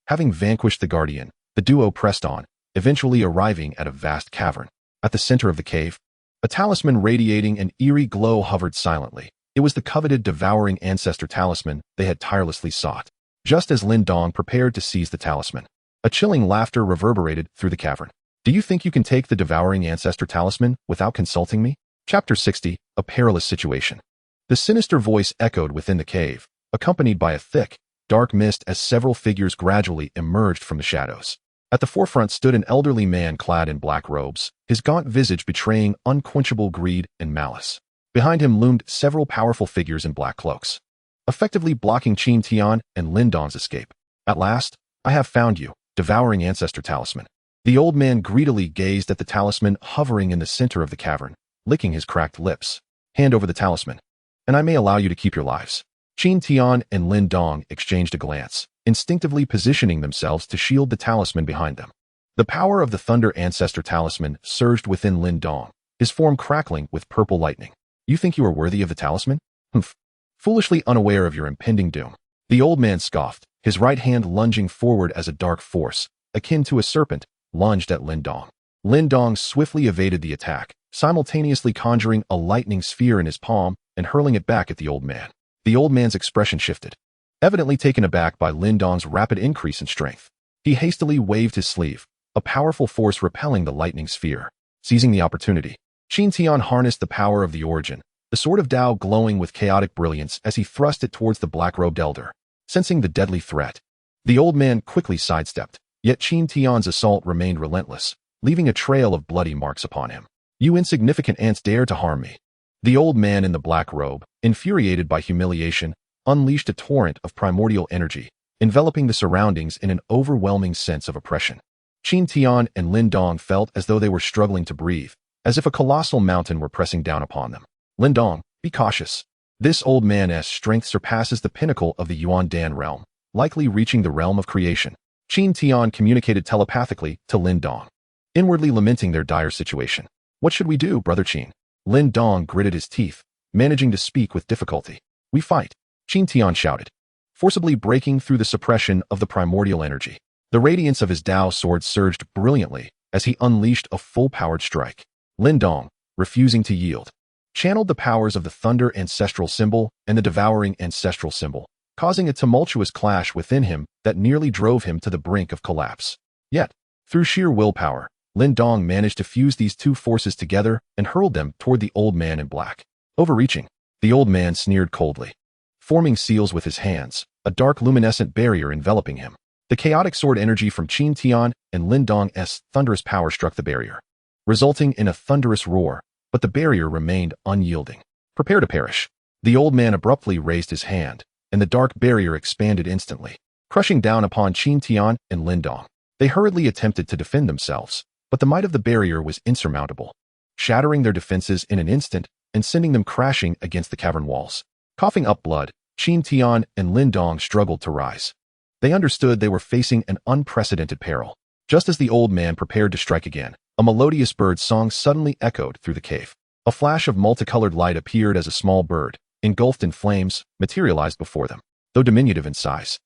Having vanquished the guardian, the duo pressed on, eventually arriving at a vast cavern. At the center of the cave, a talisman radiating an eerie glow hovered silently. It was the coveted devouring ancestor talisman they had tirelessly sought. Just as Lin Dong prepared to seize the talisman, a chilling laughter reverberated through the cavern. Do you think you can take the devouring ancestor talisman without consulting me? Chapter 60, A Perilous Situation. The sinister voice echoed within the cave, accompanied by a thick, dark mist as several figures gradually emerged from the shadows. At the forefront stood an elderly man clad in black robes, his gaunt visage betraying unquenchable greed and malice. Behind him loomed several powerful figures in black cloaks, effectively blocking Qin Tian and Lin Dong's escape. At last, I have found you, devouring ancestor talisman. The old man greedily gazed at the talisman hovering in the center of the cavern, licking his cracked lips. Hand over the talisman, and I may allow you to keep your lives. Qin Tian and Lin Dong exchanged a glance, instinctively positioning themselves to shield the talisman behind them. The power of the Thunder Ancestor talisman surged within Lin Dong, his form crackling with purple lightning. You think you are worthy of the talisman? Humph. Foolishly unaware of your impending doom. The old man scoffed, his right hand lunging forward as a dark force, akin to a serpent, lunged at Lin Dong. Lin Dong swiftly evaded the attack, simultaneously conjuring a lightning sphere in his palm and hurling it back at the old man. The old man's expression shifted, evidently taken aback by Lin Dong's rapid increase in strength. He hastily waved his sleeve, a powerful force repelling the lightning sphere. Seizing the opportunity, Qin Tian harnessed the power of the origin, the sword of Tao glowing with chaotic brilliance as he thrust it towards the black-robed elder. Sensing the deadly threat, the old man quickly sidestepped, yet Qin Tian's assault remained relentless, leaving a trail of bloody marks upon him. You insignificant ants dare to harm me. The old man in the black robe, infuriated by humiliation, unleashed a torrent of primordial energy, enveloping the surroundings in an overwhelming sense of oppression. Qin Tian and Lin Dong felt as though they were struggling to breathe, as if a colossal mountain were pressing down upon them. Lin Dong, be cautious. This old man's strength surpasses the pinnacle of the Yuan Dan realm, likely reaching the realm of creation. Qin Tian communicated telepathically to Lin Dong, inwardly lamenting their dire situation. What should we do, Brother Qin? Lin Dong gritted his teeth, managing to speak with difficulty. We fight, Qin Tian shouted, forcibly breaking through the suppression of the primordial energy. The radiance of his Tao sword surged brilliantly as he unleashed a full-powered strike. Lin Dong, refusing to yield, channeled the powers of the Thunder Ancestral symbol and the Devouring Ancestral symbol, causing a tumultuous clash within him that nearly drove him to the brink of collapse. Yet, through sheer willpower, Lin Dong managed to fuse these two forces together and hurled them toward the old man in black. Overreaching, the old man sneered coldly, forming seals with his hands, a dark luminescent barrier enveloping him. The chaotic sword energy from Qin Tian and Lin Dong's thunderous power struck the barrier, resulting in a thunderous roar, but the barrier remained unyielding. Prepare to perish. The old man abruptly raised his hand, and the dark barrier expanded instantly, crushing down upon Qin Tian and Lin Dong. They hurriedly attempted to defend themselves, but the might of the barrier was insurmountable, shattering their defenses in an instant and sending them crashing against the cavern walls. Coughing up blood, Qin Tian and Lin Dong struggled to rise. They understood they were facing an unprecedented peril. Just as the old man prepared to strike again, a melodious bird song suddenly echoed through the cave. A flash of multicolored light appeared as a small bird, engulfed in flames, materialized before them. Though diminutive in size,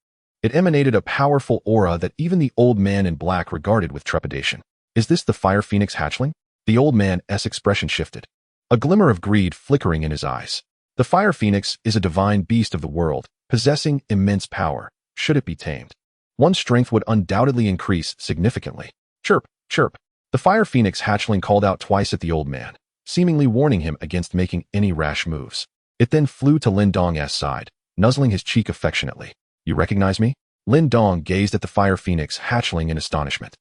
it emanated a powerful aura that even the old man in black regarded with trepidation. Is this the Fire Phoenix hatchling? The old man's expression shifted, a glimmer of greed flickering in his eyes. The Fire Phoenix is a divine beast of the world, possessing immense power, should it be tamed. One's strength would undoubtedly increase significantly. Chirp, chirp. The Fire Phoenix hatchling called out twice at the old man, seemingly warning him against making any rash moves. It then flew to Lin Dong's side, nuzzling his cheek affectionately. You recognize me? Lin Dong gazed at the Fire Phoenix hatchling in astonishment,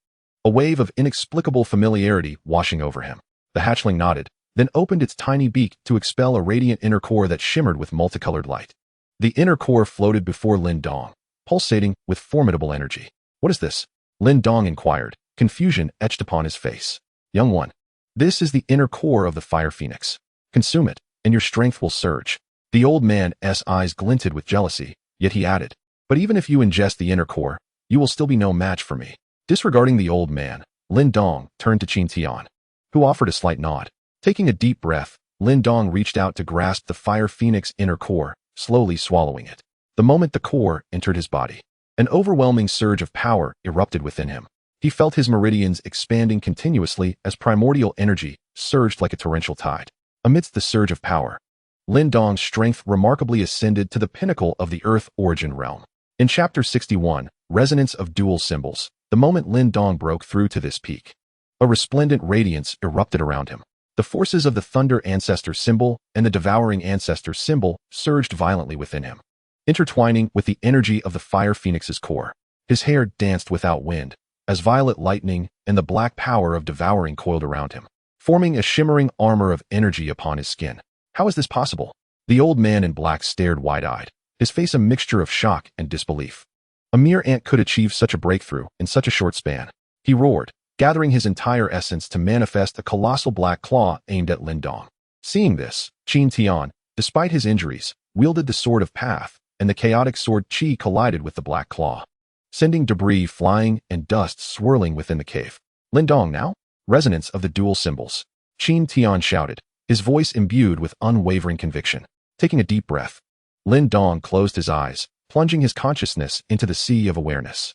a wave of inexplicable familiarity washing over him. The hatchling nodded, then opened its tiny beak to expel a radiant inner core that shimmered with multicolored light. The inner core floated before Lin Dong, pulsating with formidable energy. What is this? Lin Dong inquired, confusion etched upon his face. Young one, this is the inner core of the Fire Phoenix. Consume it, and your strength will surge. The old man's eyes glinted with jealousy, yet he added, but even if you ingest the inner core, you will still be no match for me. Disregarding the old man, Lin Dong turned to Qin Tian, who offered a slight nod. Taking a deep breath, Lin Dong reached out to grasp the Fire Phoenix inner core, slowly swallowing it. The moment the core entered his body, an overwhelming surge of power erupted within him. He felt his meridians expanding continuously as primordial energy surged like a torrential tide. Amidst the surge of power, Lin Dong's strength remarkably ascended to the pinnacle of the Earth origin realm. In Chapter 61, Resonance of Dual Symbols, the moment Lin Dong broke through to this peak, a resplendent radiance erupted around him. The forces of the Thunder Ancestor symbol and the Devouring Ancestor symbol surged violently within him, intertwining with the energy of the Fire Phoenix's core. His hair danced without wind, as violet lightning and the black power of devouring coiled around him, forming a shimmering armor of energy upon his skin. How is this possible? The old man in black stared wide-eyed, his face a mixture of shock and disbelief. A mere ant could achieve such a breakthrough in such a short span. He roared, gathering his entire essence to manifest a colossal black claw aimed at Lin Dong. Seeing this, Qin Tian, despite his injuries, wielded the Sword of Path, and the chaotic sword Qi collided with the black claw, sending debris flying and dust swirling within the cave. Lin Dong now? Resonance of the dual symbols. Qin Tian shouted, his voice imbued with unwavering conviction. Taking a deep breath, Lin Dong closed his eyes, plunging his consciousness into the sea of awareness.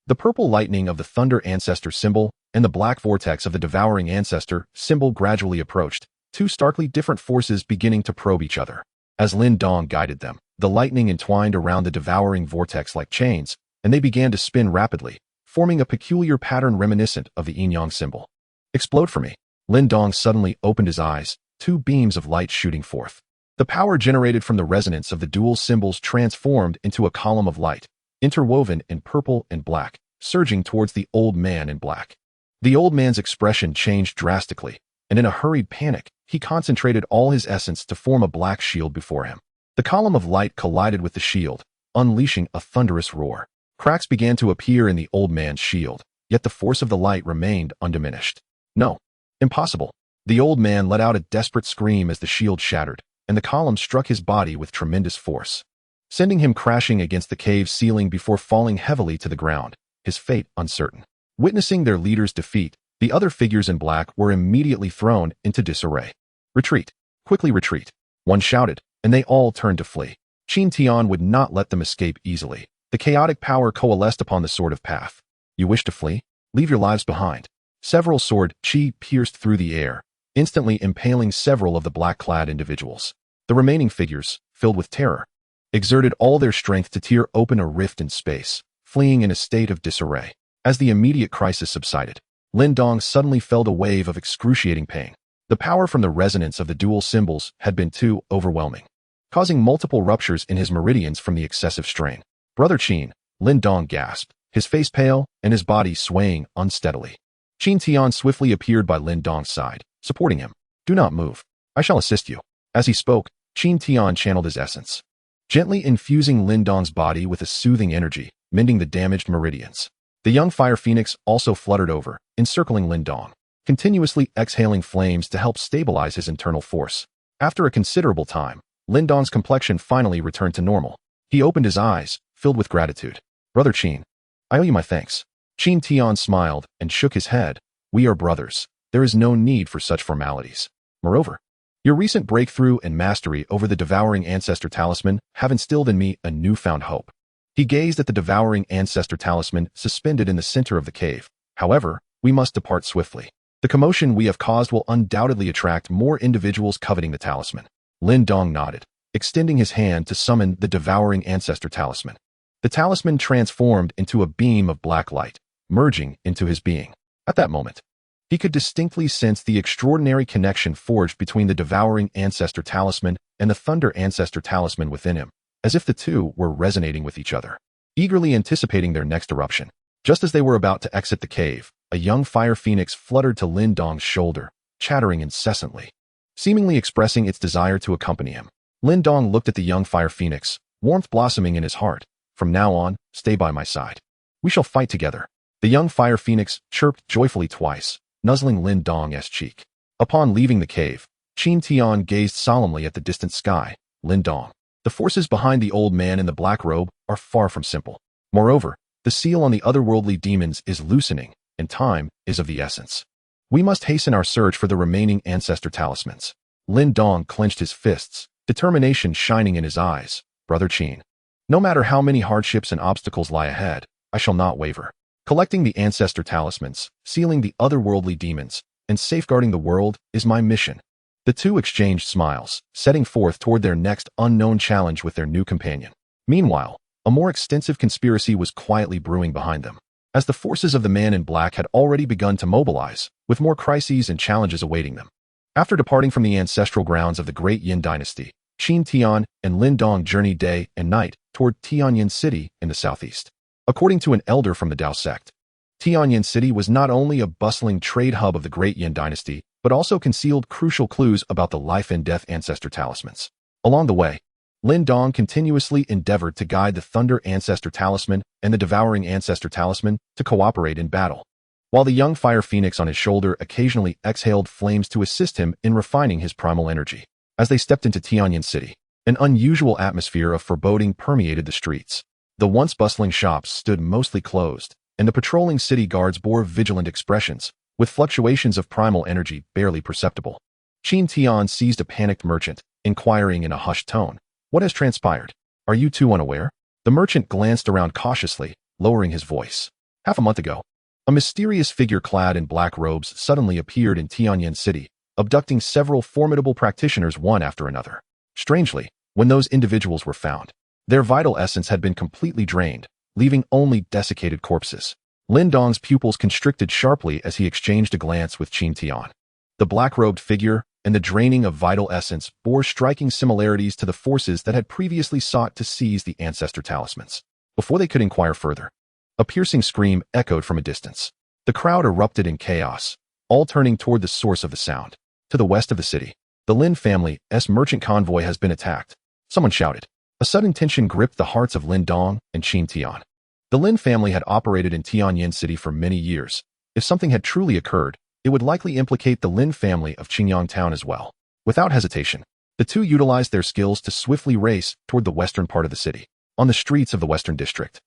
The purple lightning of the Thunder Ancestor symbol and the black vortex of the Devouring Ancestor symbol gradually approached, two starkly different forces beginning to probe each other. As Lin Dong guided them, the lightning entwined around the devouring vortex like chains, and they began to spin rapidly, forming a peculiar pattern reminiscent of the yin-yang symbol. Explode for me. Lin Dong suddenly opened his eyes, two beams of light shooting forth. The power generated from the resonance of the dual symbols transformed into a column of light, interwoven in purple and black, surging towards the old man in black. The old man's expression changed drastically, and in a hurried panic, he concentrated all his essence to form a black shield before him. The column of light collided with the shield, unleashing a thunderous roar. Cracks began to appear in the old man's shield, yet the force of the light remained undiminished. No. Impossible. The old man let out a desperate scream as the shield shattered, and the column struck his body with tremendous force, sending him crashing against the cave ceiling before falling heavily to the ground, his fate uncertain. Witnessing their leader's defeat, the other figures in black were immediately thrown into disarray. Retreat. Quickly retreat. One shouted, and they all turned to flee. Qin Tian would not let them escape easily. The chaotic power coalesced upon the Sword of Path. You wish to flee? Leave your lives behind. Several sword Qi pierced through the air, instantly impaling several of the black-clad individuals. The remaining figures, filled with terror, exerted all their strength to tear open a rift in space, fleeing in a state of disarray. As the immediate crisis subsided, Lin Dong suddenly felt a wave of excruciating pain. The power from the resonance of the dual symbols had been too overwhelming, causing multiple ruptures in his meridians from the excessive strain. Brother Qin, Lin Dong gasped, his face pale and his body swaying unsteadily. Qin Tian swiftly appeared by Lin Dong's side, supporting him. Do not move. I shall assist you. As he spoke, Qin Tian channeled his essence, gently infusing Lin Dong's body with a soothing energy, mending the damaged meridians. The young fire phoenix also fluttered over, encircling Lin Dong, continuously exhaling flames to help stabilize his internal force. After a considerable time, Lin Dong's complexion finally returned to normal. He opened his eyes, filled with gratitude. Brother Qin, I owe you my thanks. Qin Tian smiled and shook his head. We are brothers. There is no need for such formalities. Moreover, your recent breakthrough and mastery over the Devouring Ancestor Talisman have instilled in me a newfound hope. He gazed at the Devouring Ancestor Talisman suspended in the center of the cave. However, we must depart swiftly. The commotion we have caused will undoubtedly attract more individuals coveting the talisman. Lin Dong nodded, extending his hand to summon the Devouring Ancestor Talisman. The talisman transformed into a beam of black light, merging into his being. At that moment, he could distinctly sense the extraordinary connection forged between the Devouring Ancestor Talisman and the Thunder Ancestor Talisman within him, as if the two were resonating with each other, eagerly anticipating their next eruption. Just as they were about to exit the cave, a young fire phoenix fluttered to Lin Dong's shoulder, chattering incessantly, seemingly expressing its desire to accompany him. Lin Dong looked at the young fire phoenix, warmth blossoming in his heart. From now on, stay by my side. We shall fight together. The young fire phoenix chirped joyfully twice, nuzzling Lin Dong's cheek. Upon leaving the cave, Qin Tian gazed solemnly at the distant sky. Lin Dong, the forces behind the old man in the black robe are far from simple. Moreover, the seal on the otherworldly demons is loosening, and time is of the essence. We must hasten our search for the remaining ancestor talismans. Lin Dong clenched his fists, determination shining in his eyes. Brother Qin, no matter how many hardships and obstacles lie ahead, I shall not waver. Collecting the ancestor talismans, sealing the otherworldly demons, and safeguarding the world is my mission. The two exchanged smiles, setting forth toward their next unknown challenge with their new companion. Meanwhile, a more extensive conspiracy was quietly brewing behind them, as the forces of the man in black had already begun to mobilize, with more crises and challenges awaiting them. After departing from the ancestral grounds of the Great Yin Dynasty, Qin Tian and Lin Dong journeyed day and night toward Tianyin City in the southeast. According to an elder from the Dao sect, Tianyin City was not only a bustling trade hub of the Great Yin Dynasty, but also concealed crucial clues about the life and death ancestor talismans. Along the way, Lin Dong continuously endeavored to guide the Thunder Ancestor Talisman and the Devouring Ancestor Talisman to cooperate in battle, while the young Fire Phoenix on his shoulder occasionally exhaled flames to assist him in refining his primal energy. As they stepped into Tianyin City, an unusual atmosphere of foreboding permeated the streets. The once bustling shops stood mostly closed, and the patrolling city guards bore vigilant expressions, with fluctuations of primal energy barely perceptible. Qin Tian seized a panicked merchant, inquiring in a hushed tone, "What has transpired? Are you too unaware?" The merchant glanced around cautiously, lowering his voice. Half a month ago, a mysterious figure clad in black robes suddenly appeared in Tianyin City, abducting several formidable practitioners one after another. Strangely, when those individuals were found, their vital essence had been completely drained, leaving only desiccated corpses. Lin Dong's pupils constricted sharply as he exchanged a glance with Qin Tian. The black-robed figure and the draining of vital essence bore striking similarities to the forces that had previously sought to seize the ancestor talismans. Before they could inquire further, a piercing scream echoed from a distance. The crowd erupted in chaos, all turning toward the source of the sound. To the west of the city, the Lin family's merchant convoy has been attacked, someone shouted. A sudden tension gripped the hearts of Lin Dong and Qin Tian. The Lin family had operated in Tianyin City for many years. If something had truly occurred, it would likely implicate the Lin family of Qingyang Town as well. Without hesitation, the two utilized their skills to swiftly race toward the western part of the city. On the streets of the western district,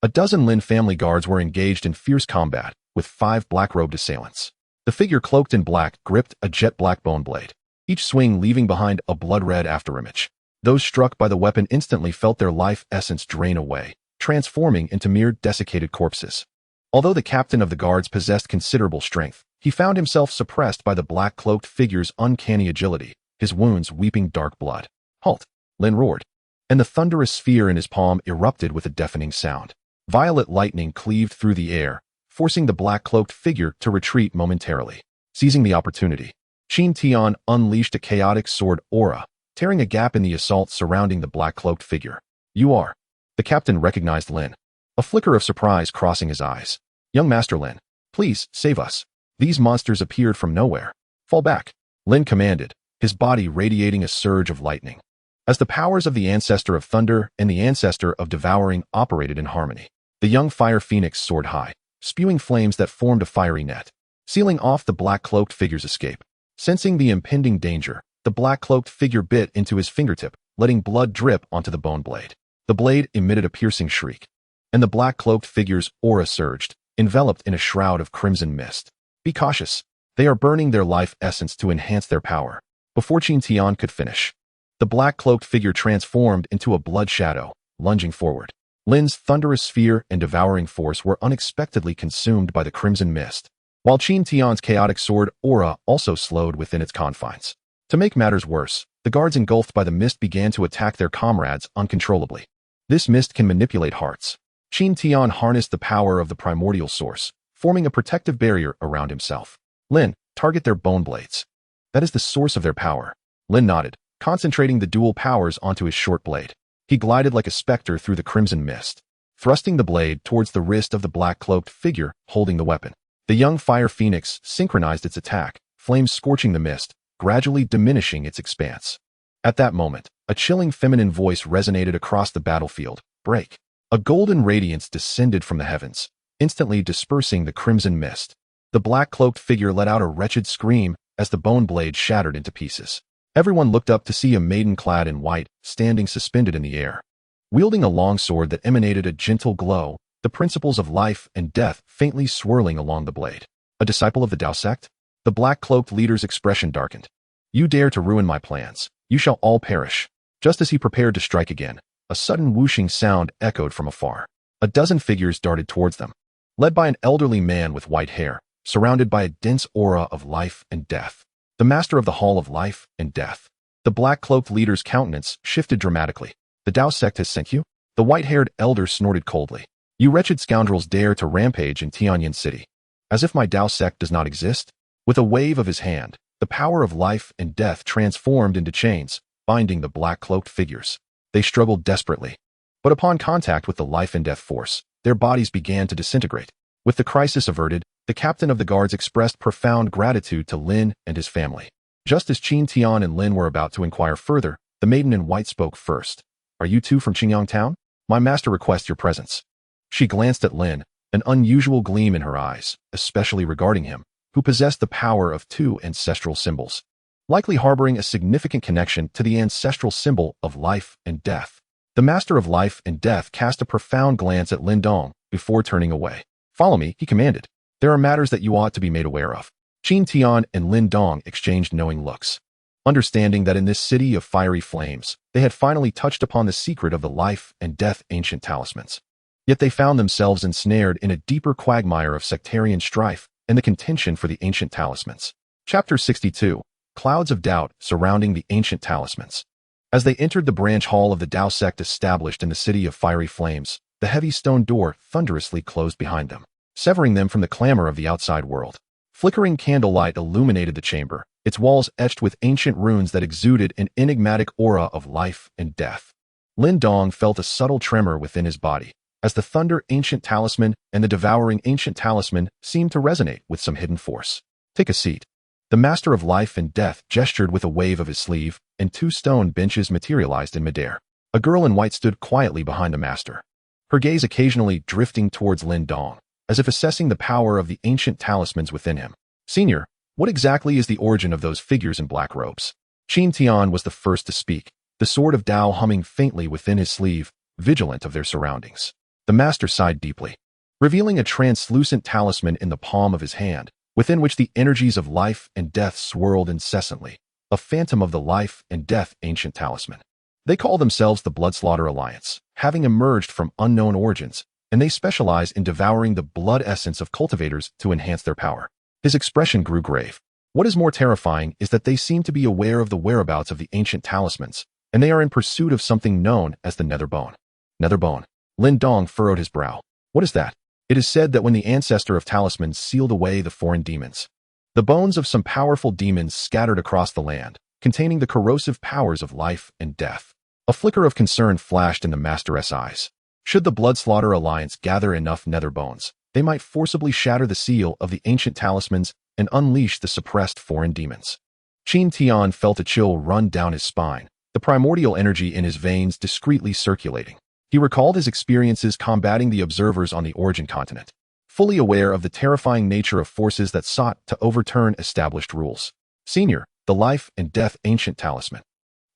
a dozen Lin family guards were engaged in fierce combat with 5 black-robed assailants. The figure cloaked in black gripped a jet-black bone blade, each swing leaving behind a blood-red afterimage. Those struck by the weapon instantly felt their life essence drain away, transforming into mere desiccated corpses. Although the captain of the guards possessed considerable strength, he found himself suppressed by the black-cloaked figure's uncanny agility, his wounds weeping dark blood. "Halt!" Lin roared, and the thunderous sphere in his palm erupted with a deafening sound. Violet lightning cleaved through the air, forcing the black-cloaked figure to retreat momentarily. Seizing the opportunity, Qin Tian unleashed a chaotic sword aura, tearing a gap in the assault surrounding the black-cloaked figure. "You are..." The captain recognized Lin, a flicker of surprise crossing his eyes. "Young Master Lin, please save us. These monsters appeared from nowhere." "Fall back," Lin commanded, his body radiating a surge of lightning. As the powers of the Ancestor of Thunder and the Ancestor of Devouring operated in harmony, the young Fire Phoenix soared high, spewing flames that formed a fiery net, sealing off the black-cloaked figure's escape. Sensing the impending danger, the black-cloaked figure bit into his fingertip, letting blood drip onto the bone blade. The blade emitted a piercing shriek, and the black-cloaked figure's aura surged, enveloped in a shroud of crimson mist. "Be cautious. They are burning their life essence to enhance their power." Before Qin Tian could finish, the black-cloaked figure transformed into a blood shadow, lunging forward. Lin's thunderous sphere and devouring force were unexpectedly consumed by the crimson mist, while Qin Tian's chaotic sword aura also slowed within its confines. To make matters worse, the guards engulfed by the mist began to attack their comrades uncontrollably. This mist can manipulate hearts. Qin Tian harnessed the power of the primordial source, forming a protective barrier around himself. "Lin, target their bone blades. That is the source of their power." Lin nodded, concentrating the dual powers onto his short blade. He glided like a specter through the crimson mist, thrusting the blade towards the wrist of the black-cloaked figure holding the weapon. The young Fire Phoenix synchronized its attack, flames scorching the mist, gradually diminishing its expanse. At that moment, a chilling feminine voice resonated across the battlefield. "Break." A golden radiance descended from the heavens, instantly dispersing the crimson mist. The black-cloaked figure let out a wretched scream as the bone blade shattered into pieces. Everyone looked up to see a maiden clad in white, standing suspended in the air. Wielding a long sword that emanated a gentle glow, the principles of life and death faintly swirling along the blade. "A disciple of the Dao sect?" The black-cloaked leader's expression darkened. "You dare to ruin my plans. You shall all perish." Just as he prepared to strike again, a sudden whooshing sound echoed from afar. A dozen figures darted towards them, led by an elderly man with white hair, surrounded by a dense aura of life and death. The master of the Hall of Life and Death. The black-cloaked leader's countenance shifted dramatically. "The Dao sect has sent you?" The white-haired elder snorted coldly. "You wretched scoundrels dare to rampage in Tianyin City, as if my Dao sect does not exist?" With a wave of his hand, The power of life and death transformed into chains, binding the black-cloaked figures. They struggled desperately. But upon contact with the life and death force, their bodies began to disintegrate. With the crisis averted, the captain of the guards expressed profound gratitude to Lin and his family. Just as Qin Tian and Lin were about to inquire further, the maiden in white spoke first. "Are you two from Qingyang town? My master requests your presence." She glanced at Lin, an unusual gleam in her eyes, especially regarding him, who possessed the power of two ancestral symbols, likely harboring a significant connection to the ancestral symbol of life and death. The master of life and death cast a profound glance at Lin Dong before turning away. "Follow me," he commanded. "There are matters that you ought to be made aware of." Qin Tian and Lin Dong exchanged knowing looks, understanding that in this city of fiery flames, they had finally touched upon the secret of the life and death ancient talismans. Yet they found themselves ensnared in a deeper quagmire of sectarian strife and the contention for the ancient talismans. Chapter 62. Clouds of doubt surrounding the ancient talismans. As they entered the branch hall of the Tao sect established in the city of fiery flames, the heavy stone door thunderously closed behind them, severing them from the clamor of the outside world. Flickering candlelight illuminated the chamber, its walls etched with ancient runes that exuded an enigmatic aura of life and death. Lin Dong felt a subtle tremor within his body, as the thunder ancient talisman and the devouring ancient talisman seemed to resonate with some hidden force. "Take a seat." The master of life and death gestured with a wave of his sleeve, and two stone benches materialized in midair. A girl in white stood quietly behind the master, her gaze occasionally drifting towards Lin Dong, as if assessing the power of the ancient talismans within him. "Senior, what exactly is the origin of those figures in black robes?" Qin Tian was the first to speak, the sword of Tao humming faintly within his sleeve, vigilant of their surroundings. The master sighed deeply, revealing a translucent talisman in the palm of his hand, within which the energies of life and death swirled incessantly, a phantom of the life and death ancient talisman. They call themselves the Bloodslaughter Alliance, having emerged from unknown origins, and they specialize in devouring the blood essence of cultivators to enhance their power. His expression grew grave. What is more terrifying is that they seem to be aware of the whereabouts of the ancient talismans, and they are in pursuit of something known as the Nether Bone. Nether Bone. Lin Dong furrowed his brow. What is that? It is said that when the ancestor of talismans sealed away the foreign demons, the bones of some powerful demons scattered across the land, containing the corrosive powers of life and death. A flicker of concern flashed in the master's eyes. Should the Bloodslaughter Alliance gather enough nether bones, they might forcibly shatter the seal of the ancient talismans and unleash the suppressed foreign demons. Qin Tian felt a chill run down his spine, the primordial energy in his veins discreetly circulating. He recalled his experiences combating the observers on the Origin continent, fully aware of the terrifying nature of forces that sought to overturn established rules. "Senior, the life and death ancient talisman."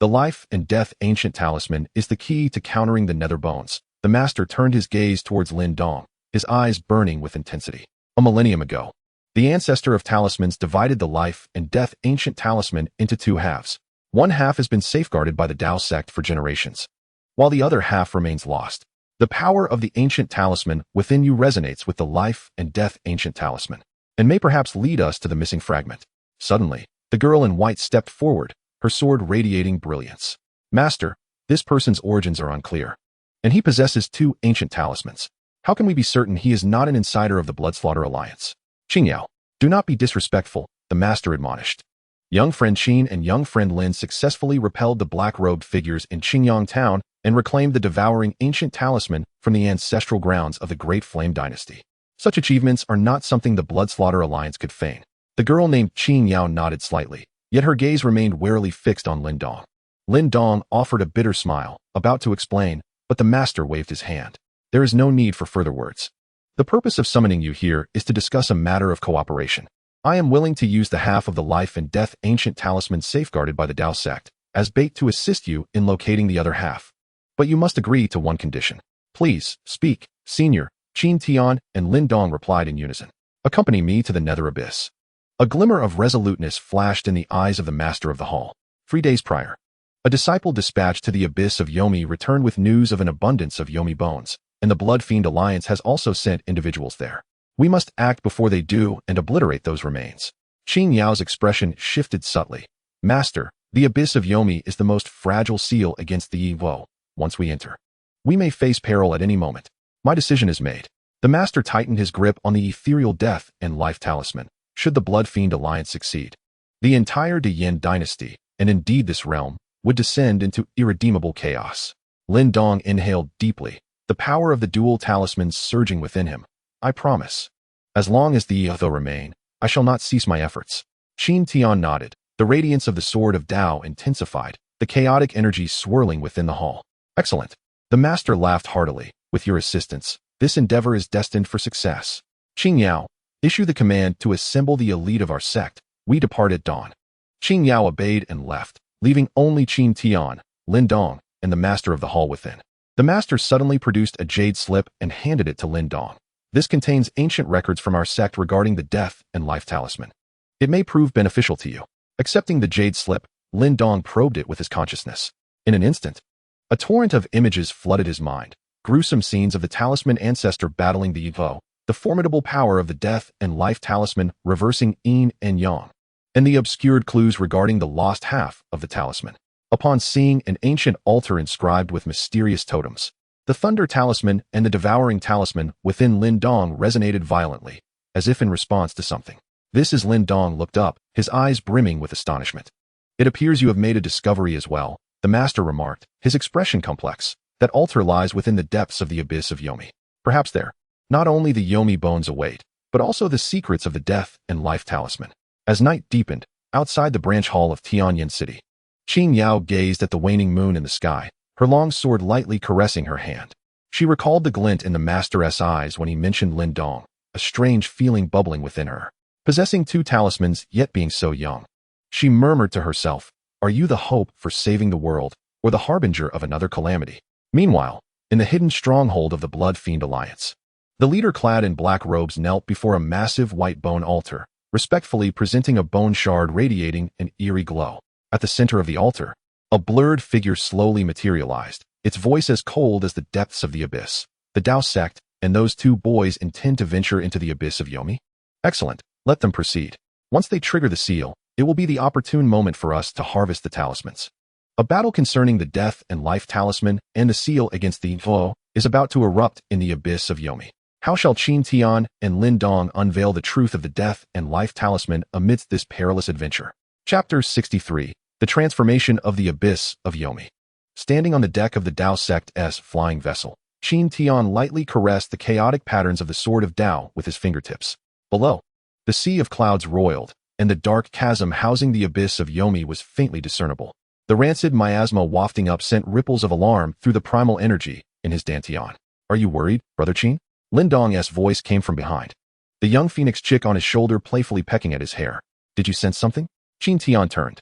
The life and death ancient talisman is the key to countering the nether bones. The master turned his gaze towards Lin Dong, his eyes burning with intensity. A millennium ago, the ancestor of talismans divided the life and death ancient talisman into two halves. One half has been safeguarded by the Tao sect for generations, while the other half remains lost. The power of the ancient talisman within you resonates with the life and death ancient talisman, and may perhaps lead us to the missing fragment. Suddenly, the girl in white stepped forward, her sword radiating brilliance. "Master, this person's origins are unclear, and he possesses two ancient talismans. How can we be certain he is not an insider of the Bloodslaughter Alliance?" "Qingyao, do not be disrespectful," the master admonished. Young friend Qin and young friend Lin successfully repelled the black-robed figures in Qingyang town and reclaimed the devouring ancient talisman from the ancestral grounds of the Great Flame Dynasty. Such achievements are not something the Bloodslaughter Alliance could feign. The girl named Qin Yao nodded slightly, yet her gaze remained warily fixed on Lin Dong. Lin Dong offered a bitter smile, about to explain, but the master waved his hand. "There is no need for further words. The purpose of summoning you here is to discuss a matter of cooperation. I am willing to use the half of the life and death ancient talisman safeguarded by the Tao sect as bait to assist you in locating the other half. But you must agree to one condition." "Please, speak, Senior," Qin Tian and Lin Dong replied in unison. "Accompany me to the nether abyss." A glimmer of resoluteness flashed in the eyes of the master of the hall. 3 days prior, a disciple dispatched to the abyss of Yomi returned with news of an abundance of Yomi bones, and the Blood Fiend Alliance has also sent individuals there. "We must act before they do and obliterate those remains." Qin Yao's expression shifted subtly. "Master, the abyss of Yomi is the most fragile seal against the evil. Once we enter, we may face peril at any moment. My decision is made." The master tightened his grip on the ethereal death and life talisman, should the Blood Fiend Alliance succeed. The entire Yin dynasty, and indeed this realm, would descend into irredeemable chaos. Lin Dong inhaled deeply, the power of the dual talismans surging within him. I promise. As long as the Etho remain, I shall not cease my efforts. Qin Tian nodded. The radiance of the sword of Tao intensified, the chaotic energy swirling within the hall. Excellent. The master laughed heartily. With your assistance, this endeavor is destined for success. Qing Yao, issue the command to assemble the elite of our sect. We depart at dawn. Qing Yao obeyed and left, leaving only Qin Tian, Lin Dong, and the master of the hall within. The master suddenly produced a jade slip and handed it to Lin Dong. This contains ancient records from our sect regarding the death and life talisman. It may prove beneficial to you. Accepting the jade slip, Lin Dong probed it with his consciousness. In an instant, a torrent of images flooded his mind. Gruesome scenes of the talisman ancestor battling the Evo, the formidable power of the death and life talisman reversing yin and yang, and the obscured clues regarding the lost half of the talisman. Upon seeing an ancient altar inscribed with mysterious totems, the thunder talisman and the devouring talisman within Lin Dong resonated violently, as if in response to something. This as Lin Dong looked up, his eyes brimming with astonishment. It appears you have made a discovery as well, the master remarked, his expression complex. That altar lies within the depths of the abyss of Yomi. Perhaps there, not only the Yomi bones await, but also the secrets of the death and life talisman. As night deepened, outside the branch hall of Tianyin City, Qing Yao gazed at the waning moon in the sky, her long sword lightly caressing her hand. She recalled the glint in the master's eyes when he mentioned Lin Dong, a strange feeling bubbling within her. Possessing two talismans yet being so young, she murmured to herself, "Are you the hope for saving the world, or the harbinger of another calamity?" Meanwhile, in the hidden stronghold of the Blood Fiend Alliance, the leader clad in black robes knelt before a massive white bone altar, respectfully presenting a bone shard radiating an eerie glow. At the center of the altar, a blurred figure slowly materialized, its voice as cold as the depths of the abyss. The Tao sect and those two boys intend to venture into the abyss of Yomi? Excellent, let them proceed. Once they trigger the seal, it will be the opportune moment for us to harvest the talismans. A battle concerning the death and life talisman and the seal against the Vo is about to erupt in the abyss of Yomi. How shall Qin Tian and Lin Dong unveil the truth of the death and life talisman amidst this perilous adventure? Chapter 63. The Transformation of the Abyss of Yomi. Standing on the deck of the Tao sect's flying vessel, Qin Tian lightly caressed the chaotic patterns of the sword of Tao with his fingertips. Below, the sea of clouds roiled, and the dark chasm housing the abyss of Yomi was faintly discernible. The rancid miasma wafting up sent ripples of alarm through the primal energy in his dantian. Are you worried, Brother Qin? Lin Dong's voice came from behind, the young phoenix chick on his shoulder playfully pecking at his hair. Did you sense something? Qin Tian turned,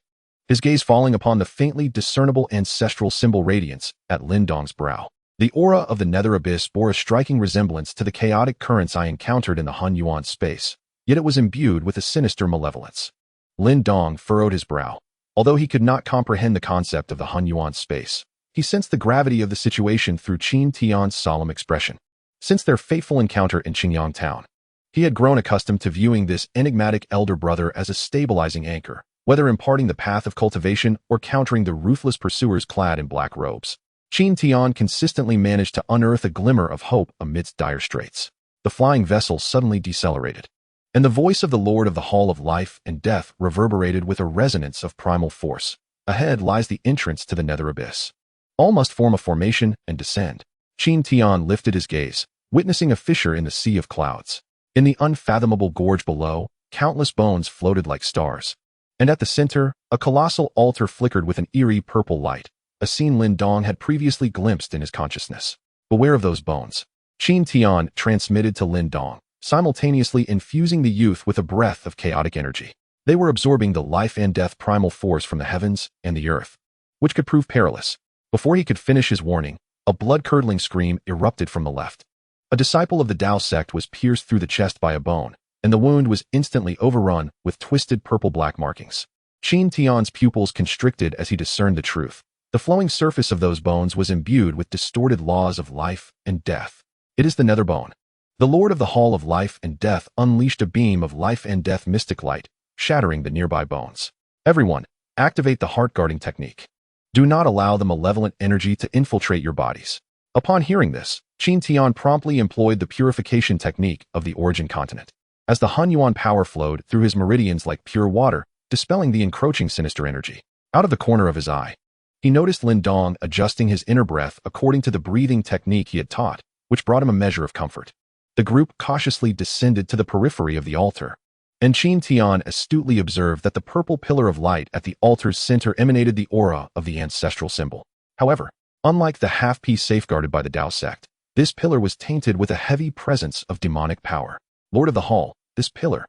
his gaze falling upon the faintly discernible ancestral symbol radiance at Lin Dong's brow. The aura of the nether abyss bore a striking resemblance to the chaotic currents I encountered in the Han Yuan space, yet it was imbued with a sinister malevolence. Lin Dong furrowed his brow. Although he could not comprehend the concept of the Han Yuan space, he sensed the gravity of the situation through Qin Tian's solemn expression. Since their fateful encounter in Qingyang town, he had grown accustomed to viewing this enigmatic elder brother as a stabilizing anchor, whether imparting the path of cultivation or countering the ruthless pursuers clad in black robes. Qin Tian consistently managed to unearth a glimmer of hope amidst dire straits. The flying vessel suddenly decelerated, and the voice of the Lord of the Hall of Life and Death reverberated with a resonance of primal force. Ahead lies the entrance to the nether abyss. All must form a formation and descend. Qin Tian lifted his gaze, witnessing a fissure in the sea of clouds. In the unfathomable gorge below, countless bones floated like stars. And at the center, a colossal altar flickered with an eerie purple light, a scene Lin Dong had previously glimpsed in his consciousness. Beware of those bones, Qin Tian transmitted to Lin Dong, simultaneously infusing the youth with a breath of chaotic energy. They were absorbing the life and death primal force from the heavens and the earth, which could prove perilous. Before he could finish his warning, a blood-curdling scream erupted from the left. A disciple of the Tao sect was pierced through the chest by a bone, and the wound was instantly overrun with twisted purple-black markings. Qin Tian's pupils constricted as he discerned the truth. The flowing surface of those bones was imbued with distorted laws of life and death. It is the nether bone. The Lord of the Hall of Life and Death unleashed a beam of life and death mystic light, shattering the nearby bones. Everyone, activate the heart-guarding technique. Do not allow the malevolent energy to infiltrate your bodies. Upon hearing this, Qin Tian promptly employed the purification technique of the origin continent. As the Han Yuan power flowed through his meridians like pure water, dispelling the encroaching sinister energy. Out of the corner of his eye, he noticed Lin Dong adjusting his inner breath according to the breathing technique he had taught, which brought him a measure of comfort. The group cautiously descended to the periphery of the altar, and Qin Tian astutely observed that the purple pillar of light at the altar's center emanated the aura of the ancestral symbol. However, unlike the half-piece safeguarded by the Tao sect, this pillar was tainted with a heavy presence of demonic power. Lord of the Hall, this pillar.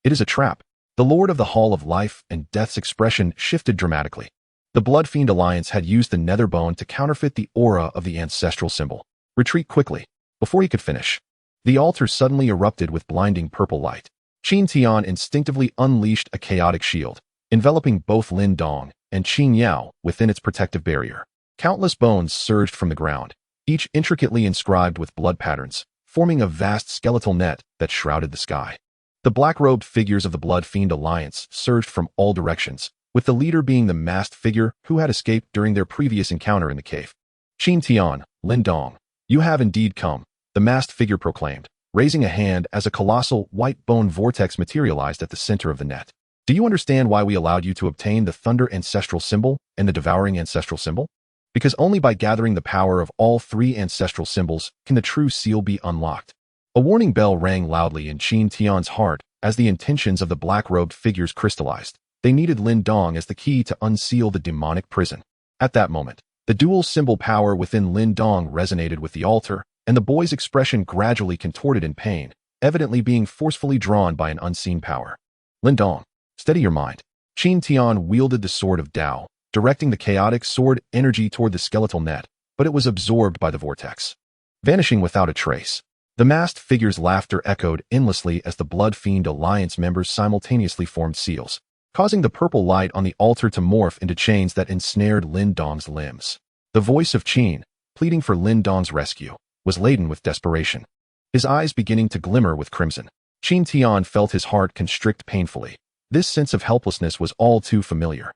It is a trap. The Lord of the Hall of Life and Death's expression shifted dramatically. The Blood Fiend Alliance had used the nether bone to counterfeit the aura of the ancestral symbol. Retreat quickly. Before he could finish, the altar suddenly erupted with blinding purple light. Qin Tian instinctively unleashed a chaotic shield, enveloping both Lin Dong and Qin Yao within its protective barrier. Countless bones surged from the ground, each intricately inscribed with blood patterns, forming a vast skeletal net that shrouded the sky. The black-robed figures of the Blood Fiend Alliance surged from all directions, with the leader being the masked figure who had escaped during their previous encounter in the cave. Qin Tian, Lin Dong, you have indeed come, the masked figure proclaimed, raising a hand as a colossal white bone vortex materialized at the center of the net. Do you understand why we allowed you to obtain the Thunder Ancestral Symbol and the Devouring Ancestral Symbol? Because only by gathering the power of all three ancestral symbols can the true seal be unlocked. A warning bell rang loudly in Qin Tian's heart as the intentions of the black-robed figures crystallized. They needed Lin Dong as the key to unseal the demonic prison. At that moment, the dual symbol power within Lin Dong resonated with the altar, and the boy's expression gradually contorted in pain, evidently being forcefully drawn by an unseen power. Lin Dong, steady your mind. Qin Tian wielded the sword of Tao, directing the chaotic sword energy toward the skeletal net, but it was absorbed by the vortex, vanishing without a trace. The masked figure's laughter echoed endlessly as the Blood Fiend Alliance members simultaneously formed seals, causing the purple light on the altar to morph into chains that ensnared Lin Dong's limbs. The voice of Qin, pleading for Lin Dong's rescue, was laden with desperation, his eyes beginning to glimmer with crimson. Qin Tian felt his heart constrict painfully. This sense of helplessness was all too familiar,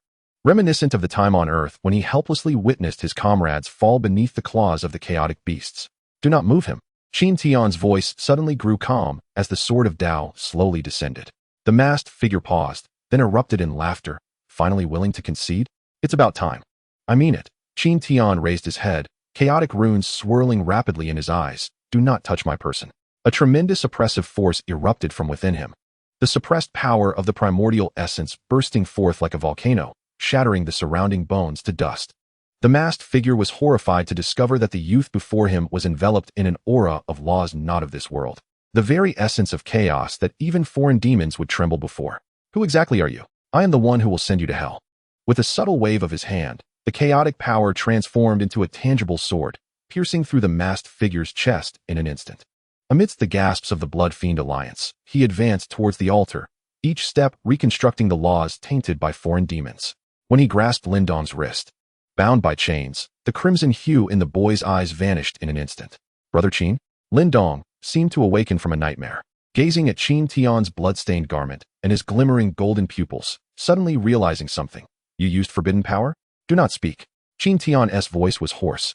reminiscent of the time on Earth when he helplessly witnessed his comrades fall beneath the claws of the chaotic beasts. Do not move him. Qin Tian's voice suddenly grew calm as the sword of Tao slowly descended. The masked figure paused, then erupted in laughter, finally willing to concede. It's about time. I mean it. Qin Tian raised his head, chaotic runes swirling rapidly in his eyes. Do not touch my person. A tremendous oppressive force erupted from within him, the suppressed power of the primordial essence bursting forth like a volcano, shattering the surrounding bones to dust. The masked figure was horrified to discover that the youth before him was enveloped in an aura of laws not of this world, the very essence of chaos that even foreign demons would tremble before. Who exactly are you? I am the one who will send you to hell. With a subtle wave of his hand, the chaotic power transformed into a tangible sword, piercing through the masked figure's chest in an instant. Amidst the gasps of the Blood Fiend Alliance, he advanced towards the altar, each step reconstructing the laws tainted by foreign demons. When he grasped Lin Dong's wrist, bound by chains, the crimson hue in the boy's eyes vanished in an instant. Brother Qin? Lin Dong seemed to awaken from a nightmare, gazing at Qin Tian's blood-stained garment and his glimmering golden pupils, suddenly realizing something. You used forbidden power? Do not speak. Qin Tian's voice was hoarse,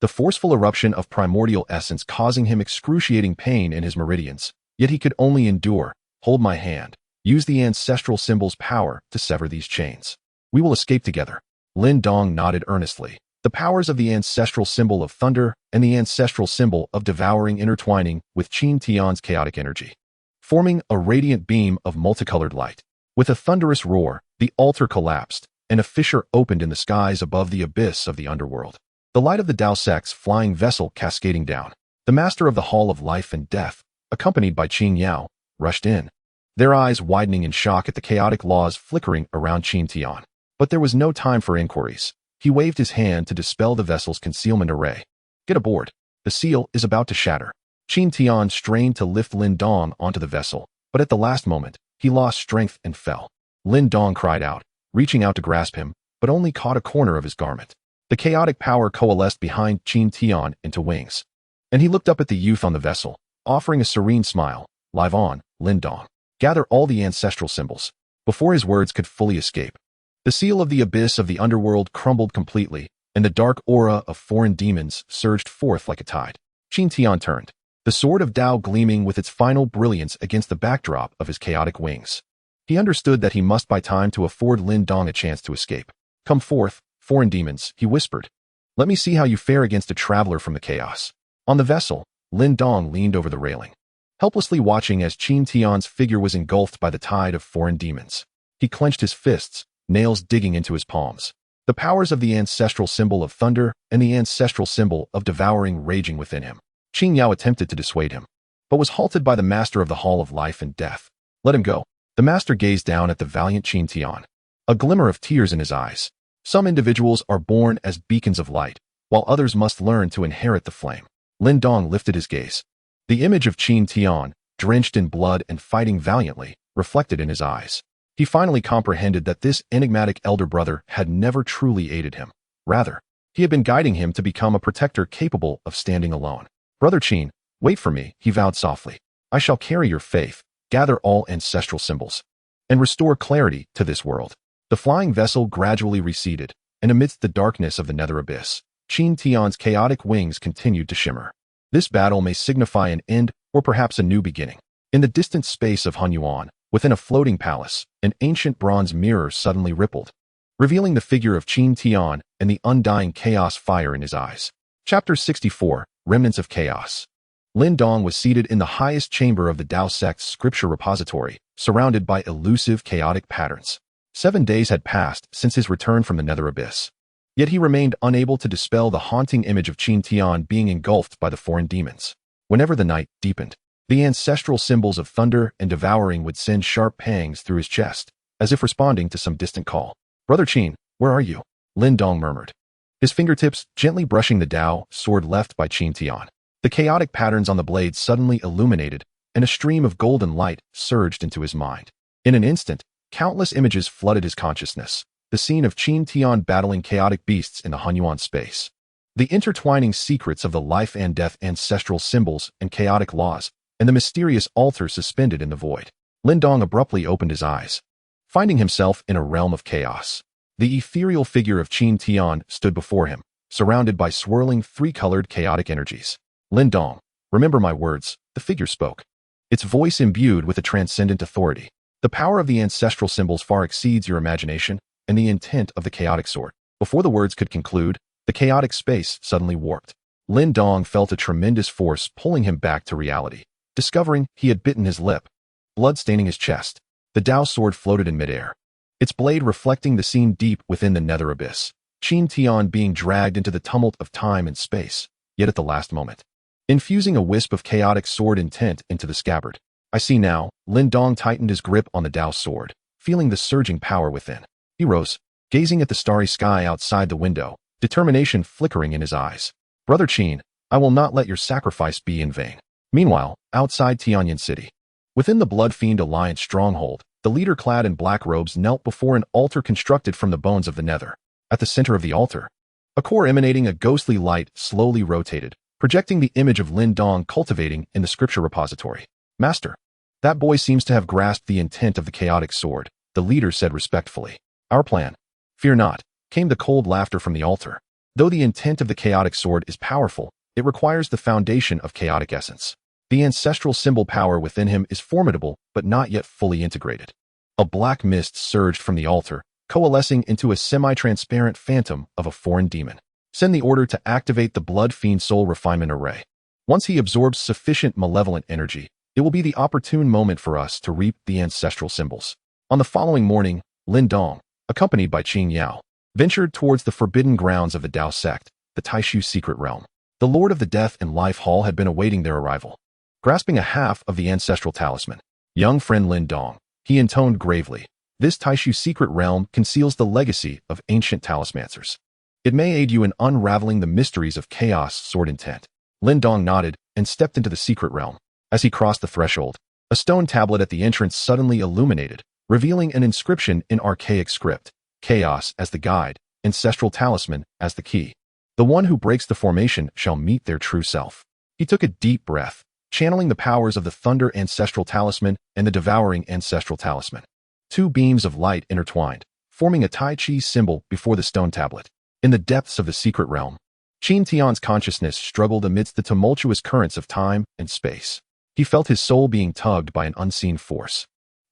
the forceful eruption of primordial essence causing him excruciating pain in his meridians, yet he could only endure. Hold my hand. Use the ancestral symbol's power to sever these chains. We will escape together. Lin Dong nodded earnestly, the powers of the ancestral symbol of thunder and the ancestral symbol of devouring intertwining with Qin Tian's chaotic energy, forming a radiant beam of multicolored light. With a thunderous roar, the altar collapsed, and a fissure opened in the skies above the abyss of the underworld. The light of the Tao sect's flying vessel cascading down. The master of the Hall of Life and Death, accompanied by Qin Yao, rushed in, their eyes widening in shock at the chaotic laws flickering around Qin Tian. But there was no time for inquiries. He waved his hand to dispel the vessel's concealment array. Get aboard. The seal is about to shatter. Qin Tian strained to lift Lin Dong onto the vessel, but at the last moment, he lost strength and fell. Lin Dong cried out, reaching out to grasp him, but only caught a corner of his garment. The chaotic power coalesced behind Qin Tian into wings, and he looked up at the youth on the vessel, offering a serene smile. Live on, Lin Dong. Gather all the ancestral symbols. Before his words could fully escape, the seal of the abyss of the underworld crumbled completely, and the dark aura of foreign demons surged forth like a tide. Qin Tian turned, the sword of Tao gleaming with its final brilliance against the backdrop of his chaotic wings. He understood that he must buy time to afford Lin Dong a chance to escape. "Come forth, foreign demons," he whispered. "Let me see how you fare against a traveler from the chaos." On the vessel, Lin Dong leaned over the railing, helplessly watching as Qin Tian's figure was engulfed by the tide of foreign demons. He clenched his fists, nails digging into his palms. The powers of the ancestral symbol of thunder and the ancestral symbol of devouring raging within him. Qin Yao attempted to dissuade him, but was halted by the master of the Hall of Life and Death. "Let him go." The master gazed down at the valiant Qin Tian, a glimmer of tears in his eyes. Some individuals are born as beacons of light, while others must learn to inherit the flame. Lin Dong lifted his gaze. The image of Qin Tian, drenched in blood and fighting valiantly, reflected in his eyes. He finally comprehended that this enigmatic elder brother had never truly aided him. Rather, he had been guiding him to become a protector capable of standing alone. "Brother Qin, wait for me," he vowed softly. "I shall carry your faith, gather all ancestral symbols, and restore clarity to this world." The flying vessel gradually receded, and amidst the darkness of the nether abyss, Qin Tian's chaotic wings continued to shimmer. This battle may signify an end or perhaps a new beginning. In the distant space of Hunyuan, within a floating palace, an ancient bronze mirror suddenly rippled, revealing the figure of Qin Tian and the undying chaos fire in his eyes. Chapter 64, Remnants of Chaos. Lin Dong was seated in the highest chamber of the Tao sect's scripture repository, surrounded by elusive chaotic patterns. 7 days had passed since his return from the nether abyss. Yet he remained unable to dispel the haunting image of Qin Tian being engulfed by the foreign demons. Whenever the night deepened, the ancestral symbols of thunder and devouring would send sharp pangs through his chest, as if responding to some distant call. "Brother Qin, where are you?" Lin Dong murmured, his fingertips gently brushing the Tao sword left by Qin Tian. The chaotic patterns on the blade suddenly illuminated, and a stream of golden light surged into his mind. In an instant, countless images flooded his consciousness. The scene of Qin Tian battling chaotic beasts in the Hunyuan space. The intertwining secrets of the life and death ancestral symbols and chaotic laws, and the mysterious altar suspended in the void. Lin Dong abruptly opened his eyes, finding himself in a realm of chaos. The ethereal figure of Qin Tian stood before him, surrounded by swirling three-colored chaotic energies. "Lin Dong, remember my words," the figure spoke, its voice imbued with a transcendent authority. "The power of the ancestral symbols far exceeds your imagination and the intent of the chaotic sword." Before the words could conclude, the chaotic space suddenly warped. Lin Dong felt a tremendous force pulling him back to reality, discovering he had bitten his lip, blood staining his chest. The Tao sword floated in midair, its blade reflecting the scene deep within the nether abyss. Qin Tian being dragged into the tumult of time and space, yet at the last moment, infusing a wisp of chaotic sword intent into the scabbard. "I see now." Lin Dong tightened his grip on the Tao sword, feeling the surging power within. He rose, gazing at the starry sky outside the window, determination flickering in his eyes. "Brother Qin, I will not let your sacrifice be in vain." Meanwhile, outside Tianyan City, within the Blood Fiend Alliance stronghold, the leader clad in black robes knelt before an altar constructed from the bones of the nether. At the center of the altar, a core emanating a ghostly light slowly rotated, projecting the image of Lin Dong cultivating in the scripture repository. "Master, that boy seems to have grasped the intent of the chaotic sword," the leader said respectfully. "Our plan." "Fear not," came the cold laughter from the altar. "Though the intent of the chaotic sword is powerful, it requires the foundation of chaotic essence. The ancestral symbol power within him is formidable, but not yet fully integrated." A black mist surged from the altar, coalescing into a semi-transparent phantom of a foreign demon. "Send the order to activate the Blood Fiend Soul Refinement Array. Once he absorbs sufficient malevolent energy, it will be the opportune moment for us to reap the ancestral symbols." On the following morning, Lin Dong, accompanied by Qin Yao, ventured towards the forbidden grounds of the Tao sect, the Taishu secret realm. The Lord of the Death and Life Hall had been awaiting their arrival. Grasping a half of the ancestral talisman, "Young friend Lin Dong," he intoned gravely, "this Taishu secret realm conceals the legacy of ancient talismancers. It may aid you in unraveling the mysteries of chaos sword intent." Lin Dong nodded and stepped into the secret realm. As he crossed the threshold, a stone tablet at the entrance suddenly illuminated, revealing an inscription in archaic script: "Chaos as the guide, ancestral talisman as the key. The one who breaks the formation shall meet their true self." He took a deep breath, channeling the powers of the Thunder Ancestral Talisman and the Devouring Ancestral Talisman. Two beams of light intertwined, forming a Tai Chi symbol before the stone tablet. In the depths of the secret realm, Qin Tian's consciousness struggled amidst the tumultuous currents of time and space. He felt his soul being tugged by an unseen force.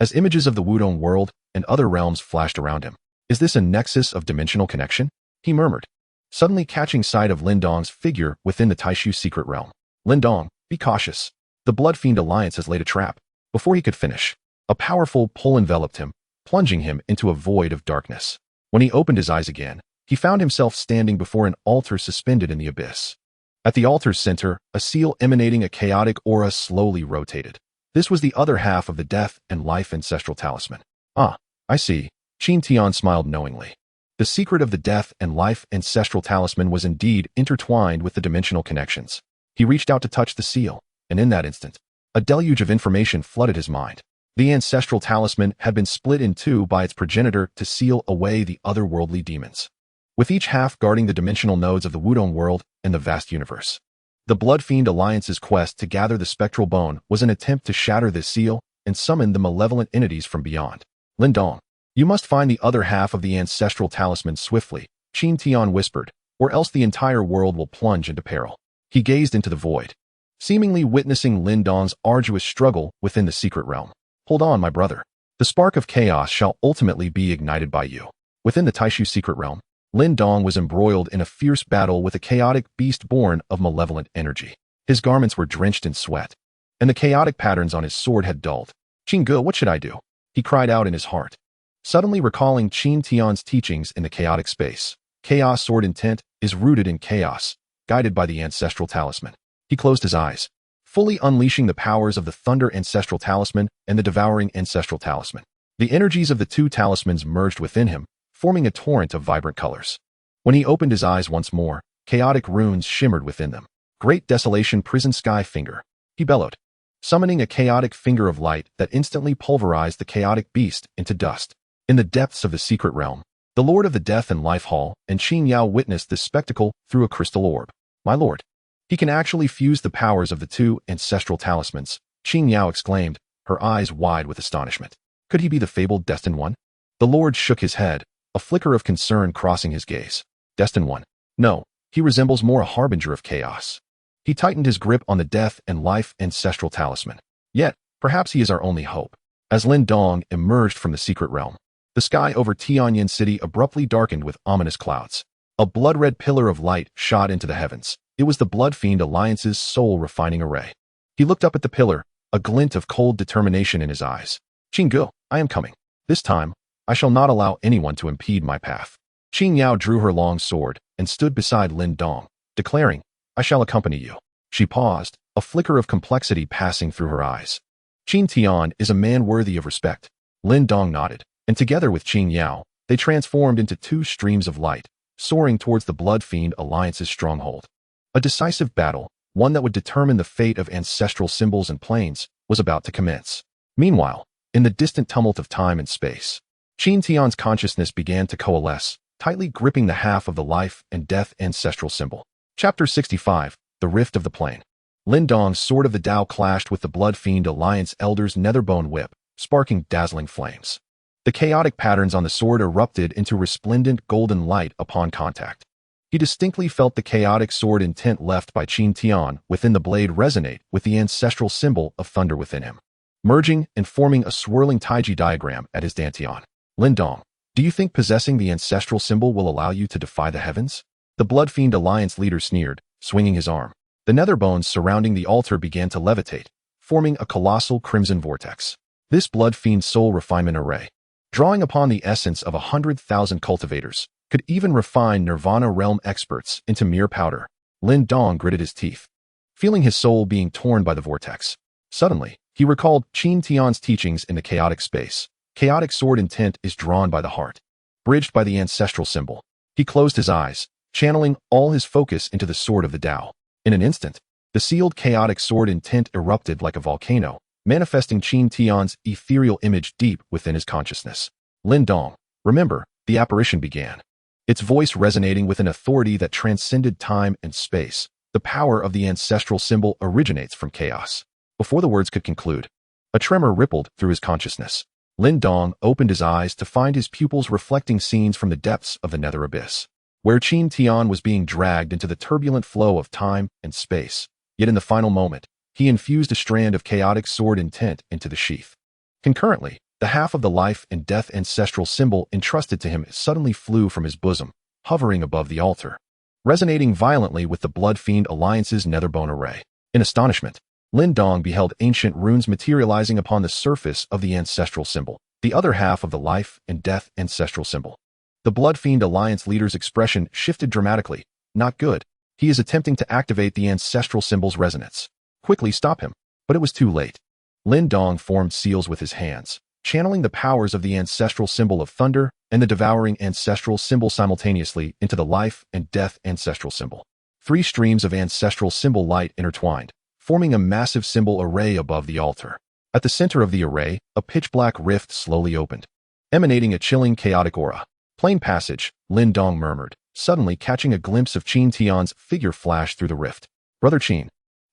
as images of the Wudong world and other realms flashed around him. Is this a nexus of dimensional connection? He murmured, suddenly catching sight of Lin Dong's figure within the Taishu secret realm. Lin Dong, be cautious. The Blood Fiend Alliance has laid a trap. Before he could finish, a powerful pull enveloped him, plunging him into a void of darkness. When he opened his eyes again, he found himself standing before an altar suspended in the abyss. At the altar's center, a seal emanating a chaotic aura slowly rotated. This was the other half of the death and life ancestral talisman. Ah, I see. Qin Tian smiled knowingly. The secret of the death and life ancestral talisman was indeed intertwined with the dimensional connections. He reached out to touch the seal, and in that instant, a deluge of information flooded his mind. The ancestral talisman had been split in two by its progenitor to seal away the otherworldly demons, with each half guarding the dimensional nodes of the Wudong world and the vast universe. The Blood Fiend Alliance's quest to gather the spectral bone was an attempt to shatter this seal and summon the malevolent entities from beyond. Lin Dong, you must find the other half of the ancestral talisman swiftly, Qin Tian whispered, or else the entire world will plunge into peril. He gazed into the void, seemingly witnessing Lin Dong's arduous struggle within the secret realm. Hold on, my brother. The spark of chaos shall ultimately be ignited by you. Within the Taishu secret realm, Lin Dong was embroiled in a fierce battle with a chaotic beast born of malevolent energy. His garments were drenched in sweat, and the chaotic patterns on his sword had dulled. Qingge, what should I do? He cried out in his heart, suddenly recalling Qin Tian's teachings in the chaotic space. Chaos sword intent is rooted in chaos, guided by the ancestral talisman. He closed his eyes, fully unleashing the powers of the Thunder Ancestral Talisman and the Devouring Ancestral Talisman. The energies of the two talismans merged within him, forming a torrent of vibrant colors. When he opened his eyes once more, chaotic runes shimmered within them. Great Desolation Prison Sky Finger, he bellowed, summoning a chaotic finger of light that instantly pulverized the chaotic beast into dust. In the depths of the secret realm, the Lord of the Death and Life Hall and Qin Yao witnessed this spectacle through a crystal orb. My lord, he can actually fuse the powers of the two ancestral talismans, Qin Yao exclaimed, her eyes wide with astonishment. Could he be the fabled Destined One? The Lord shook his head, a flicker of concern crossing his gaze. Destined One? No, he resembles more a harbinger of chaos. He tightened his grip on the death and life ancestral talisman. Yet, perhaps he is our only hope. As Lin Dong emerged from the secret realm, the sky over Tianyan City abruptly darkened with ominous clouds. A blood-red pillar of light shot into the heavens. It was the Blood Fiend Alliance's soul-refining array. He looked up at the pillar, a glint of cold determination in his eyes. Qingge, I am coming. This time, I shall not allow anyone to impede my path. Qin Yao drew her long sword and stood beside Lin Dong, declaring, I shall accompany you. She paused, a flicker of complexity passing through her eyes. Qin Tian is a man worthy of respect. Lin Dong nodded, and together with Qin Yao, they transformed into two streams of light, soaring towards the Blood Fiend Alliance's stronghold. A decisive battle, one that would determine the fate of ancestral symbols and planes, was about to commence. Meanwhile, in the distant tumult of time and space, Qin Tian's consciousness began to coalesce, tightly gripping the half of the life and death ancestral symbol. Chapter 65, The Rift of the Plane. Lin Dong's Sword of the Tao clashed with the Blood Fiend Alliance Elder's Netherbone Whip, sparking dazzling flames. The chaotic patterns on the sword erupted into resplendent golden light upon contact. He distinctly felt the chaotic sword intent left by Qin Tian within the blade resonate with the ancestral symbol of thunder within him, merging and forming a swirling taiji diagram at his dantian. Lin Dong, do you think possessing the ancestral symbol will allow you to defy the heavens? The Blood Fiend Alliance leader sneered, swinging his arm. The nether bones surrounding the altar began to levitate, forming a colossal crimson vortex. This Blood Fiend soul refinement array, drawing upon the essence of 100,000 cultivators, could even refine Nirvana realm experts into mere powder. Lin Dong gritted his teeth, feeling his soul being torn by the vortex. Suddenly, he recalled Qin Tian's teachings in the chaotic space. Chaotic sword intent is drawn by the heart, bridged by the ancestral symbol. He closed his eyes, channeling all his focus into the Sword of the Tao. In an instant, the sealed chaotic sword intent erupted like a volcano, manifesting Qin Tian's ethereal image deep within his consciousness. Lin Dong, remember, the apparition began, its voice resonating with an authority that transcended time and space. The power of the ancestral symbol originates from chaos. Before the words could conclude, a tremor rippled through his consciousness. Lin Dong opened his eyes to find his pupils reflecting scenes from the depths of the nether abyss, where Qin Tian was being dragged into the turbulent flow of time and space. Yet in the final moment, he infused a strand of chaotic sword intent into the sheath. Concurrently, The half of the life and death ancestral symbol entrusted to him suddenly flew from his bosom, hovering above the altar, resonating violently with the Blood Fiend Alliance's Netherbone array. In astonishment, Lin Dong beheld ancient runes materializing upon the surface of the ancestral symbol, the other half of the life and death ancestral symbol. The Blood Fiend Alliance leader's expression shifted dramatically. Not good. He is attempting to activate the ancestral symbol's resonance. Quickly stop him. But it was too late. Lin Dong formed seals with his hands, channeling the powers of the ancestral symbol of thunder and the devouring ancestral symbol simultaneously into the life and death ancestral symbol. 3 streams of ancestral symbol light intertwined, forming a massive symbol array above the altar. At the center of the array, a pitch-black rift slowly opened, emanating a chilling chaotic aura. Plain passage, Lin Dong murmured, suddenly catching a glimpse of Qin Tian's figure flash through the rift. Brother Qin.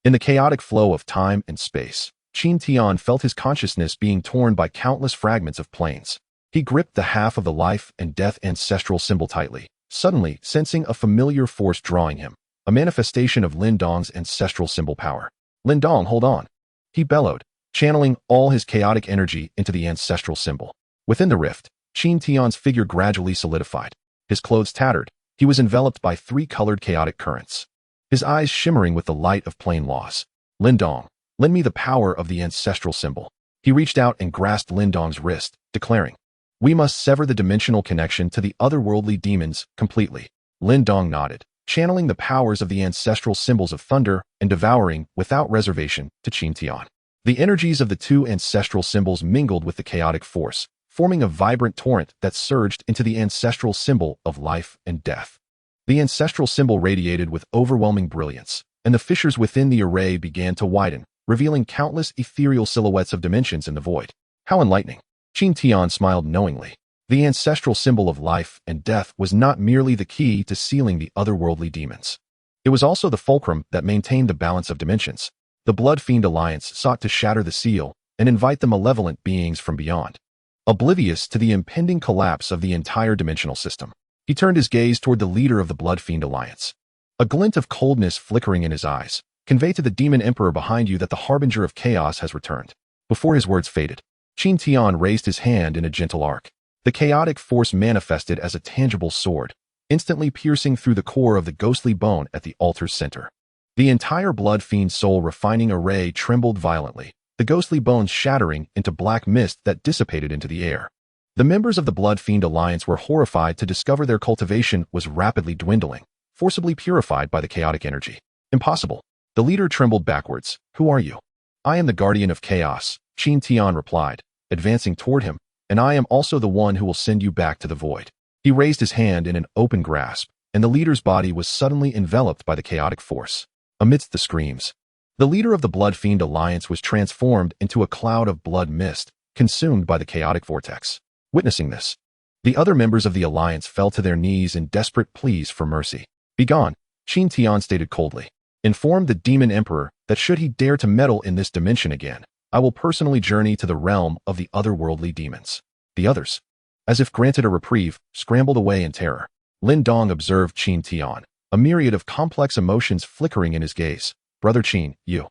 In the chaotic flow of time and space, Qin Tian felt his consciousness being torn by countless fragments of planes. He gripped the half of the life and death ancestral symbol tightly, suddenly sensing a familiar force drawing him, a manifestation of Lin Dong's ancestral symbol power. Lin Dong, hold on. He bellowed, channeling all his chaotic energy into the ancestral symbol. Within the rift, Qin Tian's figure gradually solidified. His clothes tattered. He was enveloped by 3 colored chaotic currents, his eyes shimmering with the light of plain loss. Lin Dong, lend me the power of the ancestral symbol. He reached out and grasped Lin Dong's wrist, declaring, we must sever the dimensional connection to the otherworldly demons completely. Lin Dong nodded, channeling the powers of the ancestral symbols of thunder and devouring, without reservation, to Qin Tian. The energies of the 2 ancestral symbols mingled with the chaotic force, forming a vibrant torrent that surged into the ancestral symbol of life and death. The ancestral symbol radiated with overwhelming brilliance, and the fissures within the array began to widen, revealing countless ethereal silhouettes of dimensions in the void. How enlightening! Qin Tian smiled knowingly. The ancestral symbol of life and death was not merely the key to sealing the otherworldly demons. It was also the fulcrum that maintained the balance of dimensions. The Blood Fiend Alliance sought to shatter the seal and invite the malevolent beings from beyond. Oblivious to the impending collapse of the entire dimensional system, he turned his gaze toward the leader of the Blood Fiend Alliance. A glint of coldness flickering in his eyes conveyed to the demon emperor behind you that the harbinger of chaos has returned. Before his words faded, Qin Tian raised his hand in a gentle arc. The chaotic force manifested as a tangible sword, instantly piercing through the core of the ghostly bone at the altar's center. The entire Blood Fiend soul refining array trembled violently, the ghostly bones shattering into black mist that dissipated into the air. The members of the Blood Fiend Alliance were horrified to discover their cultivation was rapidly dwindling, forcibly purified by the chaotic energy. Impossible. The leader trembled backwards. Who are you? I am the guardian of chaos, Qin Tian replied, advancing toward him, and I am also the one who will send you back to the void. He raised his hand in an open grasp, and the leader's body was suddenly enveloped by the chaotic force. Amidst the screams, the leader of the Blood Fiend Alliance was transformed into a cloud of blood mist, consumed by the chaotic vortex. Witnessing this, the other members of the Alliance fell to their knees in desperate pleas for mercy. Begone, Qin Tian stated coldly. Inform the Demon Emperor that should he dare to meddle in this dimension again, I will personally journey to the realm of the otherworldly demons. The others, as if granted a reprieve, scrambled away in terror. Lin Dong observed Qin Tian, a myriad of complex emotions flickering in his gaze. Brother Qin, you.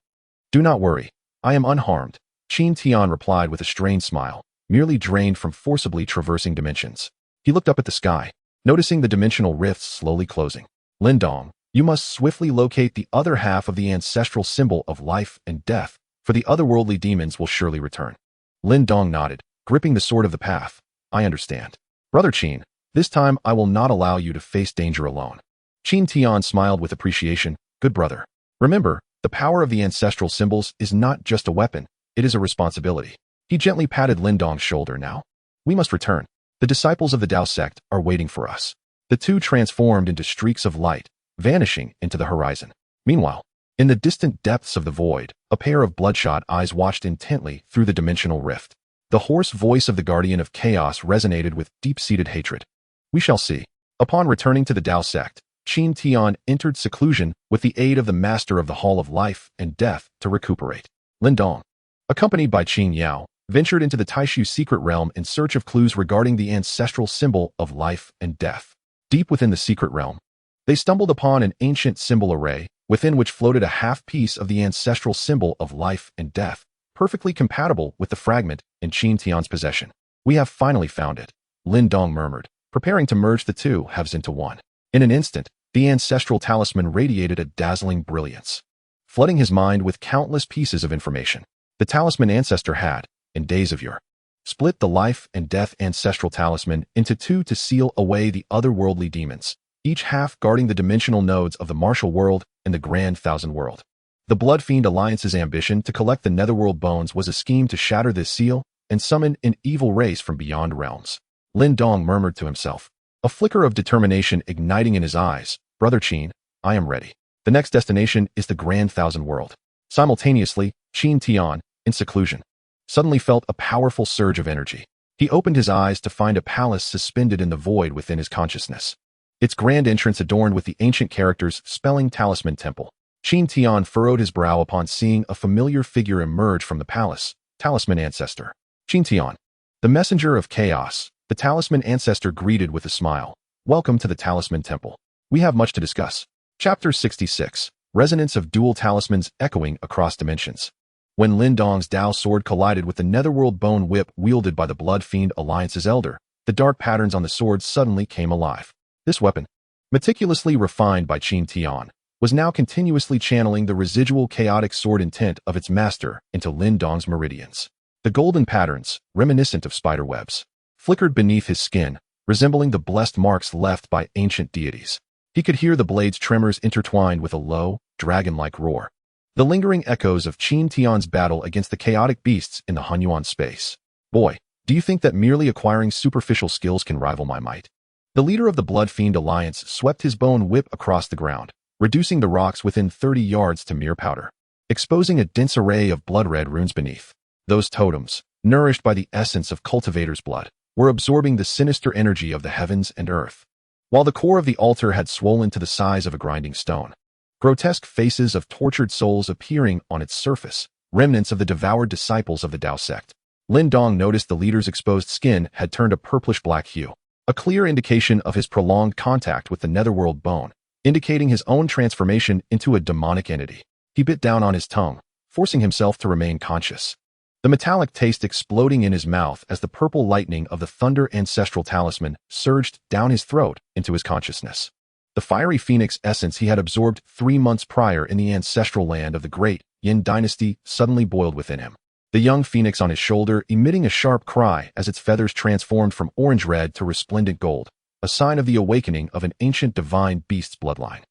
Do not worry. I am unharmed. Qin Tian replied with a strained smile, merely drained from forcibly traversing dimensions. He looked up at the sky, noticing the dimensional rifts slowly closing. Lin Dong, you must swiftly locate the other half of the ancestral symbol of life and death, for the otherworldly demons will surely return. Lin Dong nodded, gripping the sword of the path. I understand. Brother Qin, this time I will not allow you to face danger alone. Qin Tian smiled with appreciation. Good brother. Remember, the power of the ancestral symbols is not just a weapon, it is a responsibility. He gently patted Lin Dong's shoulder. Now, we must return. The disciples of the Dao sect are waiting for us. The two transformed into streaks of light, vanishing into the horizon. Meanwhile, in the distant depths of the void, a pair of bloodshot eyes watched intently through the dimensional rift. The hoarse voice of the guardian of chaos resonated with deep-seated hatred. We shall see. Upon returning to the Dao sect, Qin Tian entered seclusion with the aid of the master of the Hall of Life and Death to recuperate. Lin Dong, accompanied by Qin Yao, ventured into the Taishu secret realm in search of clues regarding the ancestral symbol of life and death. Deep within the secret realm, they stumbled upon an ancient symbol array, within which floated a half-piece of the ancestral symbol of life and death, perfectly compatible with the fragment in Qin Tian's possession. We have finally found it, Lin Dong murmured, preparing to merge the two halves into one. In an instant, the ancestral talisman radiated a dazzling brilliance, flooding his mind with countless pieces of information. The talisman ancestor had, in days of yore, split the life and death ancestral talisman into two to seal away the otherworldly demons, each half guarding the dimensional nodes of the martial world and the grand thousand world. The Blood Fiend Alliance's ambition to collect the netherworld bones was a scheme to shatter this seal and summon an evil race from beyond realms. Lin Dong murmured to himself, a flicker of determination igniting in his eyes. Brother Qin, I am ready. The next destination is the grand thousand world. Simultaneously, Qin Tian, in seclusion, suddenly felt a powerful surge of energy. He opened his eyes to find a palace suspended in the void within his consciousness, its grand entrance adorned with the ancient characters spelling Talisman Temple. Qin Tian furrowed his brow upon seeing a familiar figure emerge from the palace. Talisman Ancestor. Qin Tian, the messenger of chaos. The Talisman Ancestor greeted with a smile. Welcome to the Talisman Temple. We have much to discuss. Chapter 66. Resonance of Dual Talismans Echoing Across Dimensions. When Lin Dong's Dao sword collided with the netherworld bone whip wielded by the Blood Fiend Alliance's elder, the dark patterns on the sword suddenly came alive. This weapon, meticulously refined by Qin Tian, was now continuously channeling the residual chaotic sword intent of its master into Lin Dong's meridians. The golden patterns, reminiscent of spider webs, flickered beneath his skin, resembling the blessed marks left by ancient deities. He could hear the blade's tremors intertwined with a low, dragon-like roar, the lingering echoes of Qin Tian's battle against the chaotic beasts in the Hunyuan space. Boy, do you think that merely acquiring superficial skills can rival my might? The leader of the Blood Fiend Alliance swept his bone whip across the ground, reducing the rocks within 30 yards to mere powder, exposing a dense array of blood-red runes beneath. Those totems, nourished by the essence of cultivator's blood, were absorbing the sinister energy of the heavens and earth, while the core of the altar had swollen to the size of a grinding stone. Grotesque faces of tortured souls appearing on its surface, remnants of the devoured disciples of the Dao sect. Lin Dong noticed the leader's exposed skin had turned a purplish-black hue, a clear indication of his prolonged contact with the netherworld bone, indicating his own transformation into a demonic entity. He bit down on his tongue, forcing himself to remain conscious, the metallic taste exploding in his mouth as the purple lightning of the Thunder Ancestral Talisman surged down his throat into his consciousness. The fiery phoenix essence he had absorbed 3 months prior in the ancestral land of the great Yin dynasty suddenly boiled within him, the young phoenix on his shoulder emitting a sharp cry as its feathers transformed from orange-red to resplendent gold, a sign of the awakening of an ancient divine beast's bloodline.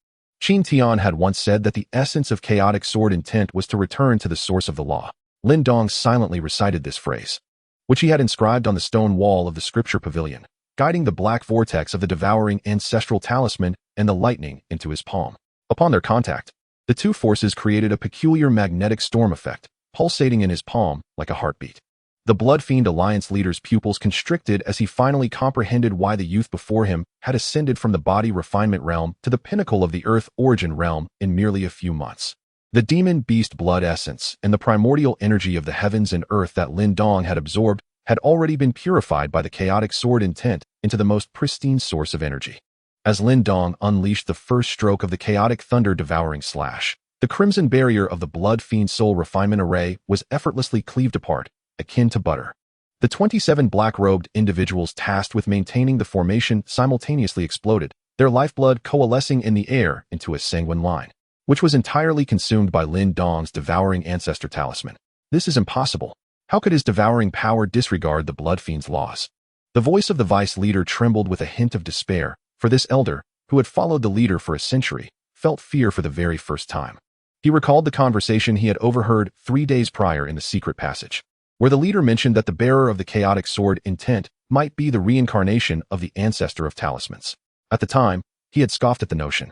Qin Tian had once said that the essence of chaotic sword intent was to return to the source of the law. Lin Dong silently recited this phrase, which he had inscribed on the stone wall of the scripture pavilion, guiding the black vortex of the devouring ancestral talisman and the lightning into his palm. Upon their contact, the two forces created a peculiar magnetic storm effect, pulsating in his palm like a heartbeat. The Blood Fiend Alliance leader's pupils constricted as he finally comprehended why the youth before him had ascended from the body refinement realm to the pinnacle of the earth origin realm in merely a few months. The demon beast blood essence and the primordial energy of the heavens and earth that Lin Dong had absorbed had already been purified by the chaotic sword intent into the most pristine source of energy. As Lin Dong unleashed the first stroke of the chaotic thunder devouring slash, the crimson barrier of the Blood Fiend soul refinement array was effortlessly cleaved apart, akin to butter. The 27 black-robed individuals tasked with maintaining the formation simultaneously exploded, their lifeblood coalescing in the air into a sanguine line, which was entirely consumed by Lin Dong's devouring ancestor talisman. This is impossible. How could his devouring power disregard the Blood Fiend's laws? The voice of the vice leader trembled with a hint of despair, for this elder, who had followed the leader for a century, felt fear for the very first time. He recalled the conversation he had overheard 3 days prior in the secret passage, where the leader mentioned that the bearer of the chaotic sword intent might be the reincarnation of the ancestor of talismans. At the time, he had scoffed at the notion.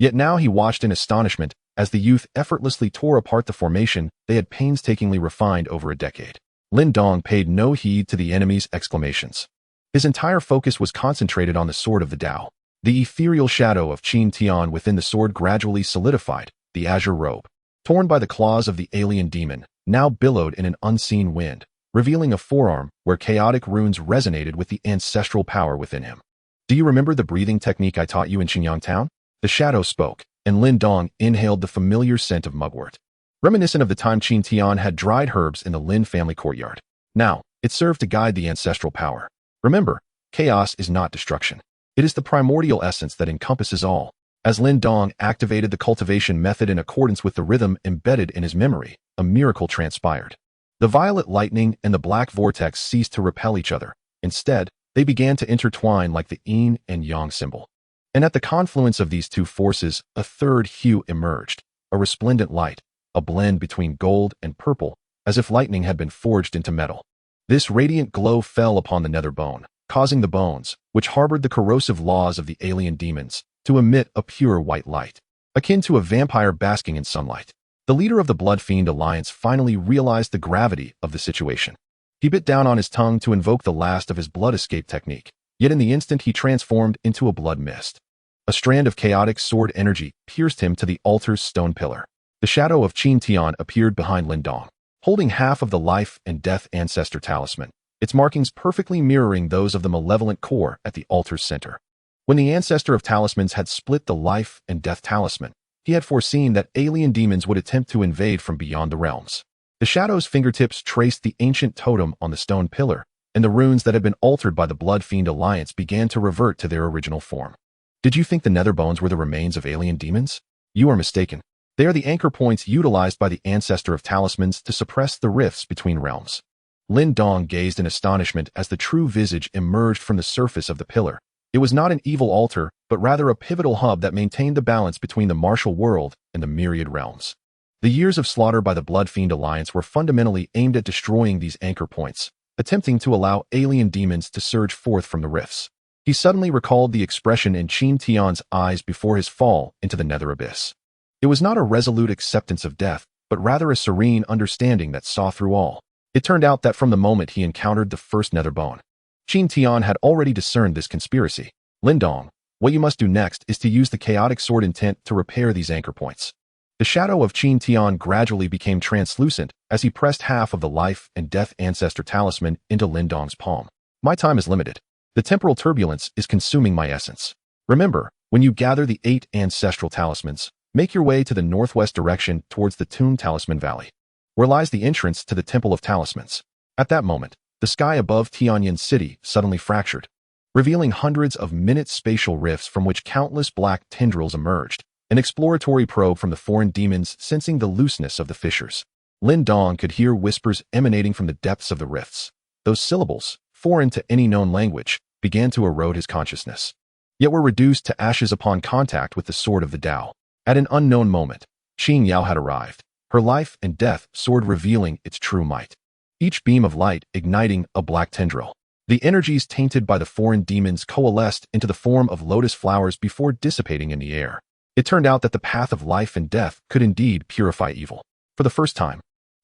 Yet now he watched in astonishment as the youth effortlessly tore apart the formation they had painstakingly refined over a decade. Lin Dong paid no heed to the enemy's exclamations. His entire focus was concentrated on the sword of the Dao. The ethereal shadow of Qin Tian within the sword gradually solidified, the azure robe, torn by the claws of the alien demon, now billowed in an unseen wind, revealing a forearm where chaotic runes resonated with the ancestral power within him. Do you remember the breathing technique I taught you in Xinyang Town? The shadow spoke, and Lin Dong inhaled the familiar scent of mugwort. reminiscent of the time Qin Tian had dried herbs in the Lin family courtyard. Now, it served to guide the ancestral power. Remember, chaos is not destruction. It is the primordial essence that encompasses all. As Lin Dong activated the cultivation method in accordance with the rhythm embedded in his memory, a miracle transpired. The violet lightning and the black vortex ceased to repel each other. Instead, they began to intertwine like the yin and yang symbol. And at the confluence of these two forces, a third hue emerged, a resplendent light, a blend between gold and purple, as if lightning had been forged into metal. This radiant glow fell upon the nether bone, causing the bones, which harbored the corrosive laws of the alien demons, to emit a pure white light, akin to a vampire basking in sunlight. The leader of the Blood Fiend Alliance finally realized the gravity of the situation. He bit down on his tongue to invoke the last of his blood escape technique, yet in the instant he transformed into a blood mist. A strand of chaotic sword energy pierced him to the altar's stone pillar. The shadow of Qin Tian appeared behind Lin Dong, holding half of the life and death ancestor talisman, its markings perfectly mirroring those of the malevolent core at the altar's center. When the ancestor of talismans had split the life and death talisman, he had foreseen that alien demons would attempt to invade from beyond the realms. The shadow's fingertips traced the ancient totem on the stone pillar, and the runes that had been altered by the Blood Fiend Alliance began to revert to their original form. Did you think the nether bones were the remains of alien demons? You are mistaken. They are the anchor points utilized by the ancestor of talismans to suppress the rifts between realms. Lin Dong gazed in astonishment as the true visage emerged from the surface of the pillar. It was not an evil altar, but rather a pivotal hub that maintained the balance between the martial world and the myriad realms. The years of slaughter by the Blood Fiend Alliance were fundamentally aimed at destroying these anchor points, attempting to allow alien demons to surge forth from the rifts. He suddenly recalled the expression in Qin Tian's eyes before his fall into the nether abyss. It was not a resolute acceptance of death, but rather a serene understanding that saw through all. It turned out that from the moment he encountered the first nether bone, Qin Tian had already discerned this conspiracy. Lin Dong, what you must do next is to use the chaotic sword intent to repair these anchor points. The shadow of Qin Tian gradually became translucent as he pressed half of the life and death ancestor talisman into Lin Dong's palm. My time is limited. The temporal turbulence is consuming my essence. Remember, when you gather the 8 ancestral talismans, make your way to the northwest direction towards the Tomb Talisman Valley, where lies the entrance to the Temple of Talismans. At that moment, the sky above Tianyan City suddenly fractured, revealing hundreds of minute spatial rifts from which countless black tendrils emerged, an exploratory probe from the foreign demons sensing the looseness of the fissures. Lin Dong could hear whispers emanating from the depths of the rifts. Those syllables, foreign to any known language, began to erode his consciousness, yet were reduced to ashes upon contact with the sword of the Tao. At an unknown moment, Qin Yao had arrived, her life and death sword revealing its true might. Each beam of light igniting a black tendril. The energies tainted by the foreign demons coalesced into the form of lotus flowers before dissipating in the air. It turned out that the path of life and death could indeed purify evil. For the first time,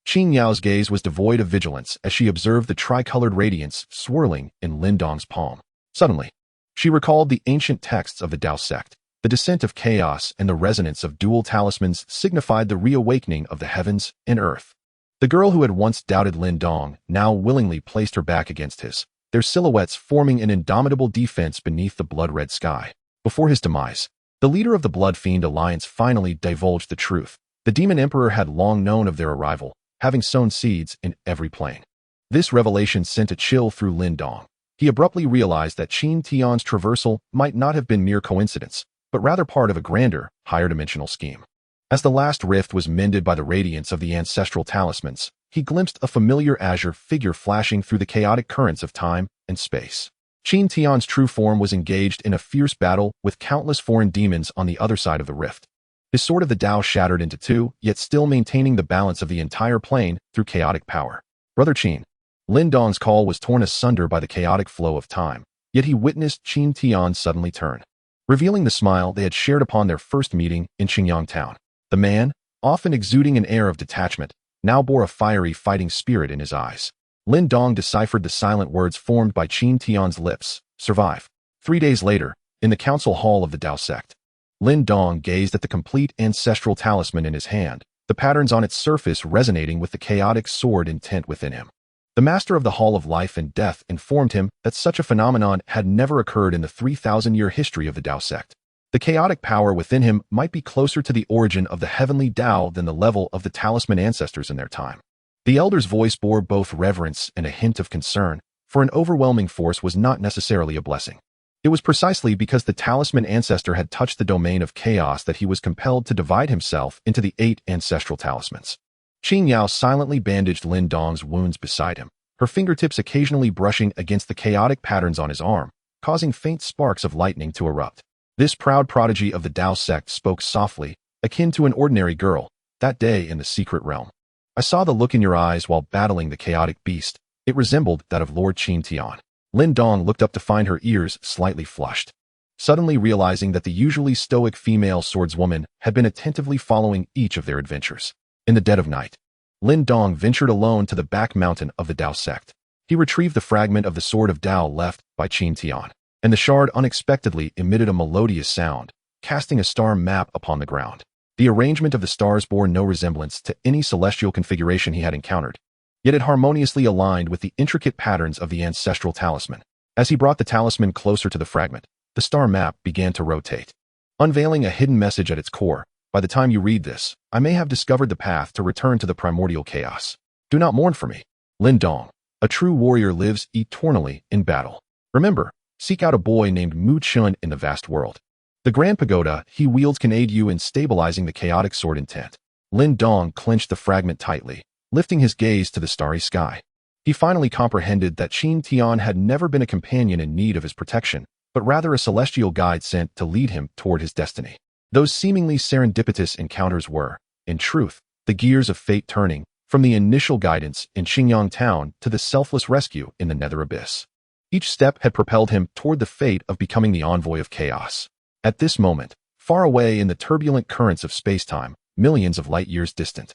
Qin Yao's gaze was devoid of vigilance as she observed the tricolored radiance swirling in Lin Dong's palm. Suddenly, she recalled the ancient texts of the Tao sect. The descent of chaos and the resonance of dual talismans signified the reawakening of the heavens and earth. The girl who had once doubted Lin Dong now willingly placed her back against his, their silhouettes forming an indomitable defense beneath the blood-red sky. Before his demise, the leader of the Blood Fiend Alliance finally divulged the truth. The Demon Emperor had long known of their arrival, having sown seeds in every plane. This revelation sent a chill through Lin Dong. He abruptly realized that Qin Tian's traversal might not have been mere coincidence, but rather part of a grander, higher-dimensional scheme. As the last rift was mended by the radiance of the ancestral talismans, he glimpsed a familiar azure figure flashing through the chaotic currents of time and space. Qin Tian's true form was engaged in a fierce battle with countless foreign demons on the other side of the rift. His sword of the Tao shattered into two, yet still maintaining the balance of the entire plane through chaotic power. Brother Qin. Lin Dong's call was torn asunder by the chaotic flow of time, yet he witnessed Qin Tian suddenly turn, revealing the smile they had shared upon their first meeting in Qingyang town. The man, often exuding an air of detachment, now bore a fiery fighting spirit in his eyes. Lin Dong deciphered the silent words formed by Qin Tian's lips, survive. 3 days later, in the council hall of the Tao sect, Lin Dong gazed at the complete ancestral talisman in his hand, the patterns on its surface resonating with the chaotic sword intent within him. The master of the Hall of Life and Death informed him that such a phenomenon had never occurred in the 3,000-year history of the Tao sect. The chaotic power within him might be closer to the origin of the heavenly Tao than the level of the talisman ancestors in their time. The elder's voice bore both reverence and a hint of concern, for an overwhelming force was not necessarily a blessing. It was precisely because the talisman ancestor had touched the domain of chaos that he was compelled to divide himself into the 8 ancestral talismans. Qin Yao silently bandaged Lin Dong's wounds beside him, her fingertips occasionally brushing against the chaotic patterns on his arm, causing faint sparks of lightning to erupt. This proud prodigy of the Tao sect spoke softly, akin to an ordinary girl, that day in the secret realm. I saw the look in your eyes while battling the chaotic beast. It resembled that of Lord Qin Tian. Lin Dong looked up to find her ears slightly flushed. Suddenly realizing that the usually stoic female swordswoman had been attentively following each of their adventures. In the dead of night, Lin Dong ventured alone to the back mountain of the Tao sect. He retrieved the fragment of the sword of Tao left by Qin Tian, and the shard unexpectedly emitted a melodious sound, casting a star map upon the ground. The arrangement of the stars bore no resemblance to any celestial configuration he had encountered, yet it harmoniously aligned with the intricate patterns of the ancestral talisman. As he brought the talisman closer to the fragment, the star map began to rotate, unveiling a hidden message at its core. By the time you read this, I may have discovered the path to return to the primordial chaos. Do not mourn for me. Lin Dong, a true warrior, lives eternally in battle. Remember, seek out a boy named Mu Chun in the vast world. The grand pagoda he wields can aid you in stabilizing the chaotic sword intent. Lin Dong clenched the fragment tightly, lifting his gaze to the starry sky. He finally comprehended that Qin Tian had never been a companion in need of his protection, but rather a celestial guide sent to lead him toward his destiny. Those seemingly serendipitous encounters were, in truth, the gears of fate turning from the initial guidance in Xingyang Town to the selfless rescue in the Nether Abyss. Each step had propelled him toward the fate of becoming the envoy of chaos. At this moment, far away in the turbulent currents of space-time, millions of light-years distant,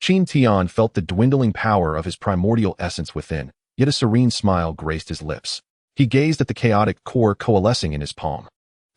Qin Tian felt the dwindling power of his primordial essence within, yet a serene smile graced his lips. He gazed at the chaotic core coalescing in his palm.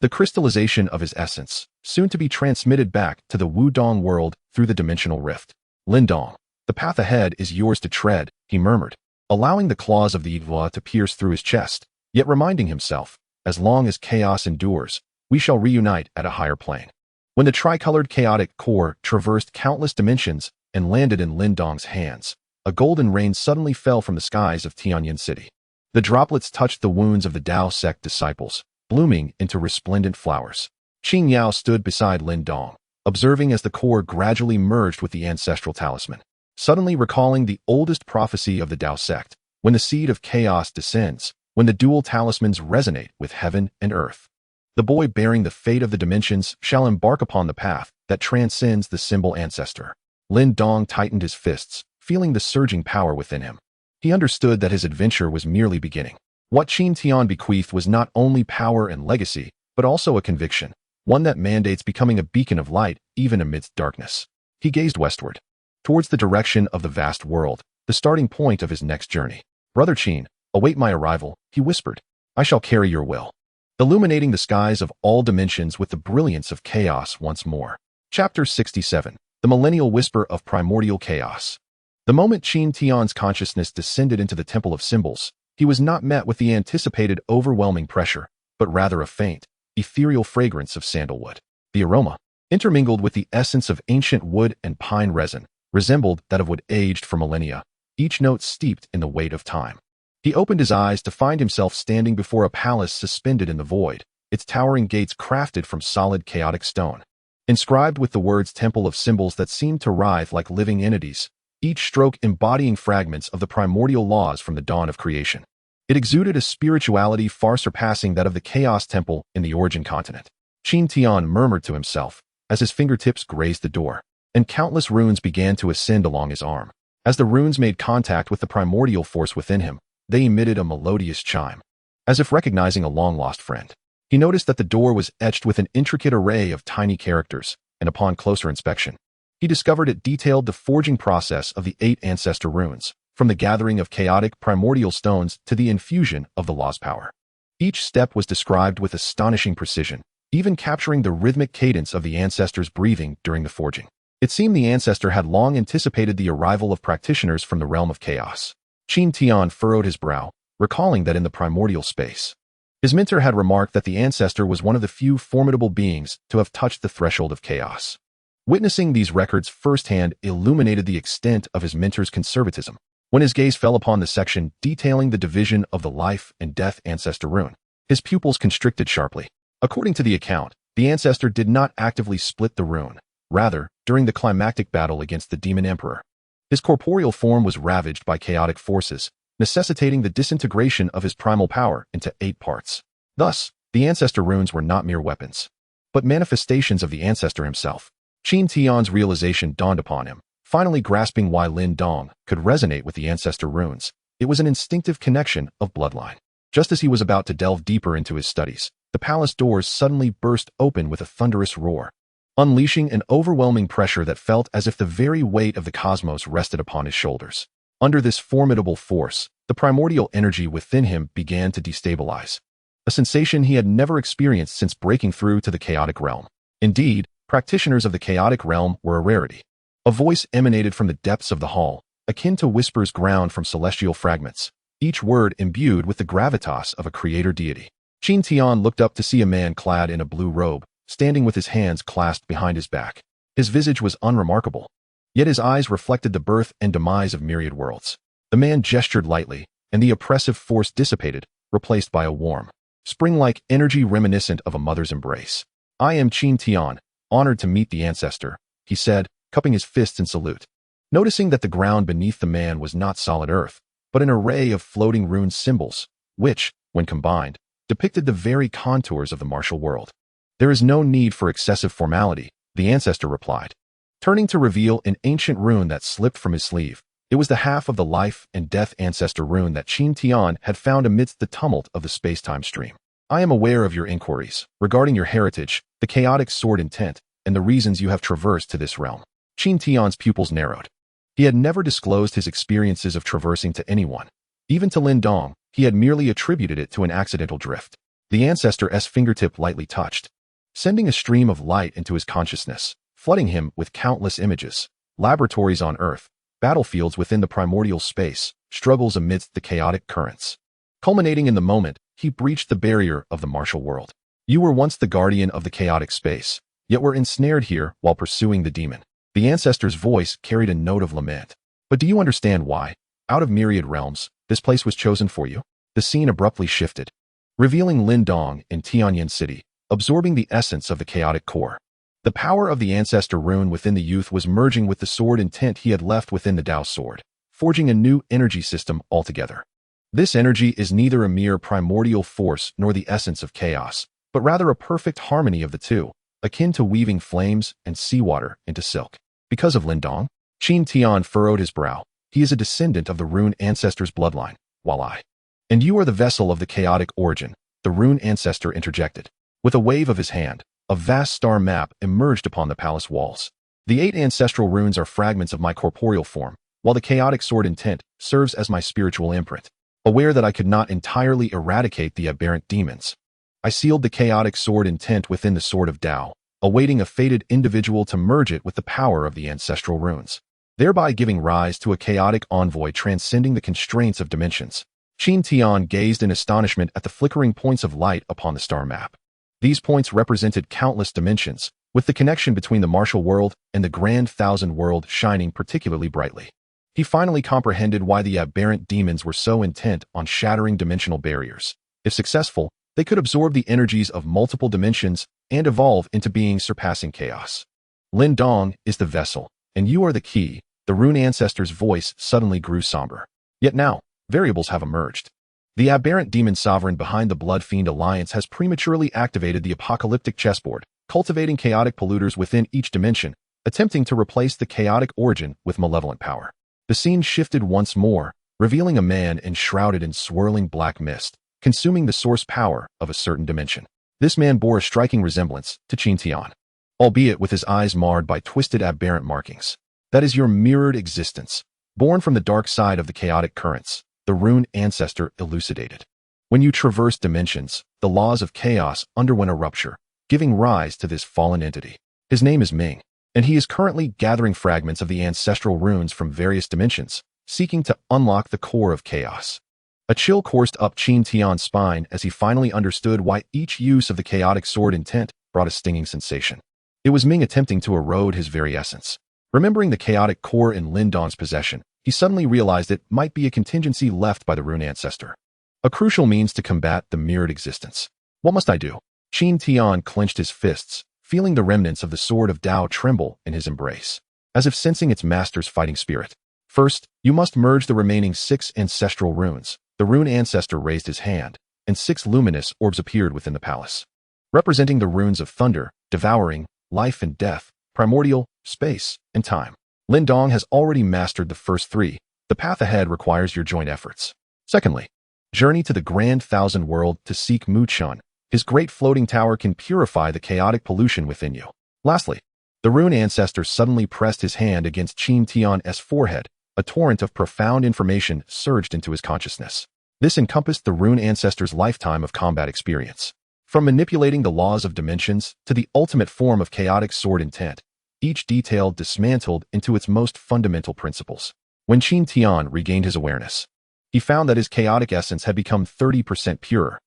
The crystallization of his essence, soon to be transmitted back to the Wudong world through the dimensional rift. Lin Dong, the path ahead is yours to tread, he murmured, allowing the claws of the Yidhua to pierce through his chest, yet reminding himself, as long as chaos endures, we shall reunite at a higher plane. When the tricolored chaotic core traversed countless dimensions and landed in Lin Dong's hands, a golden rain suddenly fell from the skies of Tianyin City. The droplets touched the wounds of the Tao sect disciples, blooming into resplendent flowers. Qin Yao stood beside Lin Dong, observing as the core gradually merged with the ancestral talisman, suddenly recalling the oldest prophecy of the Tao sect, when the seed of chaos descends, when the dual talismans resonate with heaven and earth. The boy bearing the fate of the dimensions shall embark upon the path that transcends the symbol ancestor. Lin Dong tightened his fists, feeling the surging power within him. He understood that his adventure was merely beginning. What Qin Tian bequeathed was not only power and legacy, but also a conviction, one that mandates becoming a beacon of light even amidst darkness. He gazed westward, towards the direction of the vast world, the starting point of his next journey. Brother Qin, await my arrival, he whispered. I shall carry your will, illuminating the skies of all dimensions with the brilliance of chaos once more. Chapter 67. The Millennial Whisper of Primordial Chaos. The moment Qin Tian's consciousness descended into the Temple of Symbols, he was not met with the anticipated overwhelming pressure, but rather a faint, ethereal fragrance of sandalwood. The aroma, intermingled with the essence of ancient wood and pine resin, resembled that of wood aged for millennia, each note steeped in the weight of time. He opened his eyes to find himself standing before a palace suspended in the void, its towering gates crafted from solid chaotic stone. Inscribed with the words Temple of Symbols that seemed to writhe like living entities, each stroke embodying fragments of the primordial laws from the dawn of creation. It exuded a spirituality far surpassing that of the Chaos Temple in the Origin continent. Qin Tian murmured to himself as his fingertips grazed the door, and countless runes began to ascend along his arm. As the runes made contact with the primordial force within him, they emitted a melodious chime, as if recognizing a long-lost friend. He noticed that the door was etched with an intricate array of tiny characters, and upon closer inspection, he discovered it detailed the forging process of the 8 ancestor runes, from the gathering of chaotic primordial stones to the infusion of the law's power. Each step was described with astonishing precision, even capturing the rhythmic cadence of the ancestor's breathing during the forging. It seemed the ancestor had long anticipated the arrival of practitioners from the realm of chaos. Qin Tian furrowed his brow, recalling that in the primordial space, His mentor had remarked that the ancestor was one of the few formidable beings to have touched the threshold of chaos. Witnessing these records firsthand illuminated the extent of his mentor's conservatism. When his gaze fell upon the section detailing the division of the life and death ancestor rune, his pupils constricted sharply. According to the account, the ancestor did not actively split the rune. Rather, during the climactic battle against the demon emperor, his corporeal form was ravaged by chaotic forces, necessitating the disintegration of his primal power into 8 parts. Thus, the ancestor runes were not mere weapons, but manifestations of the ancestor himself. Qin Tian's realization dawned upon him, finally grasping why Lin Dong could resonate with the ancestor runes. It was an instinctive connection of bloodline. Just as he was about to delve deeper into his studies, the palace doors suddenly burst open with a thunderous roar, unleashing an overwhelming pressure that felt as if the very weight of the cosmos rested upon his shoulders. Under this formidable force, the primordial energy within him began to destabilize, a sensation he had never experienced since breaking through to the chaotic realm. Indeed, practitioners of the chaotic realm were a rarity. A voice emanated from the depths of the hall, akin to whispers ground from celestial fragments, each word imbued with the gravitas of a creator deity. Qin Tian looked up to see a man clad in a blue robe, standing with his hands clasped behind his back. His visage was unremarkable, yet his eyes reflected the birth and demise of myriad worlds. The man gestured lightly, and the oppressive force dissipated, replaced by a warm, spring-like energy reminiscent of a mother's embrace. "I am Qin Tian, honored to meet the ancestor," he said, cupping his fists in salute. Noticing that the ground beneath the man was not solid earth, but an array of floating rune symbols, which, when combined, depicted the very contours of the martial world. "There is no need for excessive formality," the ancestor replied, turning to reveal an ancient rune that slipped from his sleeve. It was the half of the life and death ancestor rune that Qin Tian had found amidst the tumult of the space-time stream. "I am aware of your inquiries regarding your heritage, the chaotic sword intent, and the reasons you have traversed to this realm." Qin Tian's pupils narrowed. He had never disclosed his experiences of traversing to anyone. Even to Lin Dong, he had merely attributed it to an accidental drift. The ancestor's fingertip lightly touched, sending a stream of light into his consciousness, flooding him with countless images: laboratories on Earth, battlefields within the primordial space, struggles amidst the chaotic currents. Culminating in the moment, he breached the barrier of the martial world. "You were once the guardian of the chaotic space, yet were ensnared here while pursuing the demon." The ancestor's voice carried a note of lament. "But do you understand why, out of myriad realms, this place was chosen for you?" The scene abruptly shifted, revealing Lin Dong in Tianyan City, absorbing the essence of the chaotic core. The power of the ancestor rune within the youth was merging with the sword intent he had left within the Tao sword, forging a new energy system altogether. This energy is neither a mere primordial force nor the essence of chaos, but rather a perfect harmony of the two, akin to weaving flames and seawater into silk. "Because of Lin Dong?" Qin Tian furrowed his brow. "He is a descendant of the rune ancestor's bloodline, while I—" "And you are the vessel of the chaotic origin," the rune ancestor interjected. With a wave of his hand, a vast star map emerged upon the palace walls. "The 8 ancestral runes are fragments of my corporeal form, while the chaotic sword intent serves as my spiritual imprint. Aware that I could not entirely eradicate the aberrant demons, I sealed the chaotic sword intent within the sword of Tao, awaiting a fated individual to merge it with the power of the ancestral runes, thereby giving rise to a chaotic envoy transcending the constraints of dimensions." Qin Tian gazed in astonishment at the flickering points of light upon the star map. These points represented countless dimensions, with the connection between the martial world and the grand thousand world shining particularly brightly. He finally comprehended why the aberrant demons were so intent on shattering dimensional barriers. If successful, they could absorb the energies of multiple dimensions and evolve into beings surpassing chaos. "Lin Dong is the vessel, and you are the key." The rune ancestor's voice suddenly grew somber. "Yet now, variables have emerged. The aberrant demon sovereign behind the Blood Fiend Alliance has prematurely activated the apocalyptic chessboard, cultivating chaotic polluters within each dimension, attempting to replace the chaotic origin with malevolent power." The scene shifted once more, revealing a man enshrouded in swirling black mist, consuming the source power of a certain dimension. This man bore a striking resemblance to Qin Tian, albeit with his eyes marred by twisted aberrant markings. "That is your mirrored existence, born from the dark side of the chaotic currents," the rune ancestor elucidated. "When you traversed dimensions, the laws of chaos underwent a rupture, giving rise to this fallen entity. His name is Ming, and he is currently gathering fragments of the ancestral runes from various dimensions, seeking to unlock the core of chaos." A chill coursed up Qin Tian's spine as he finally understood why each use of the chaotic sword intent brought a stinging sensation. It was Ming attempting to erode his very essence. Remembering the chaotic core in Lin Dong's possession, he suddenly realized it might be a contingency left by the rune ancestor. A crucial means to combat the mirrored existence. What must I do? Qin Tian clenched his fists, feeling the remnants of the sword of Tao tremble in his embrace, as if sensing its master's fighting spirit. First, you must merge the remaining 6 ancestral runes. The rune ancestor raised his hand, and 6 luminous orbs appeared within the palace, representing the runes of thunder, devouring, life and death, primordial, space, and time. Lin Dong has already mastered the first 3. The path ahead requires your joint efforts. Secondly, journey to the grand thousand world to seek Mu Chun. His great floating tower can purify the chaotic pollution within you. Lastly, the rune ancestor suddenly pressed his hand against Qin Tian's forehead. A torrent of profound information surged into his consciousness. This encompassed the rune ancestor's lifetime of combat experience. From manipulating the laws of dimensions to the ultimate form of chaotic sword intent, each detail dismantled into its most fundamental principles. When Qin Tian regained his awareness, he found that his chaotic essence had become 30% purer,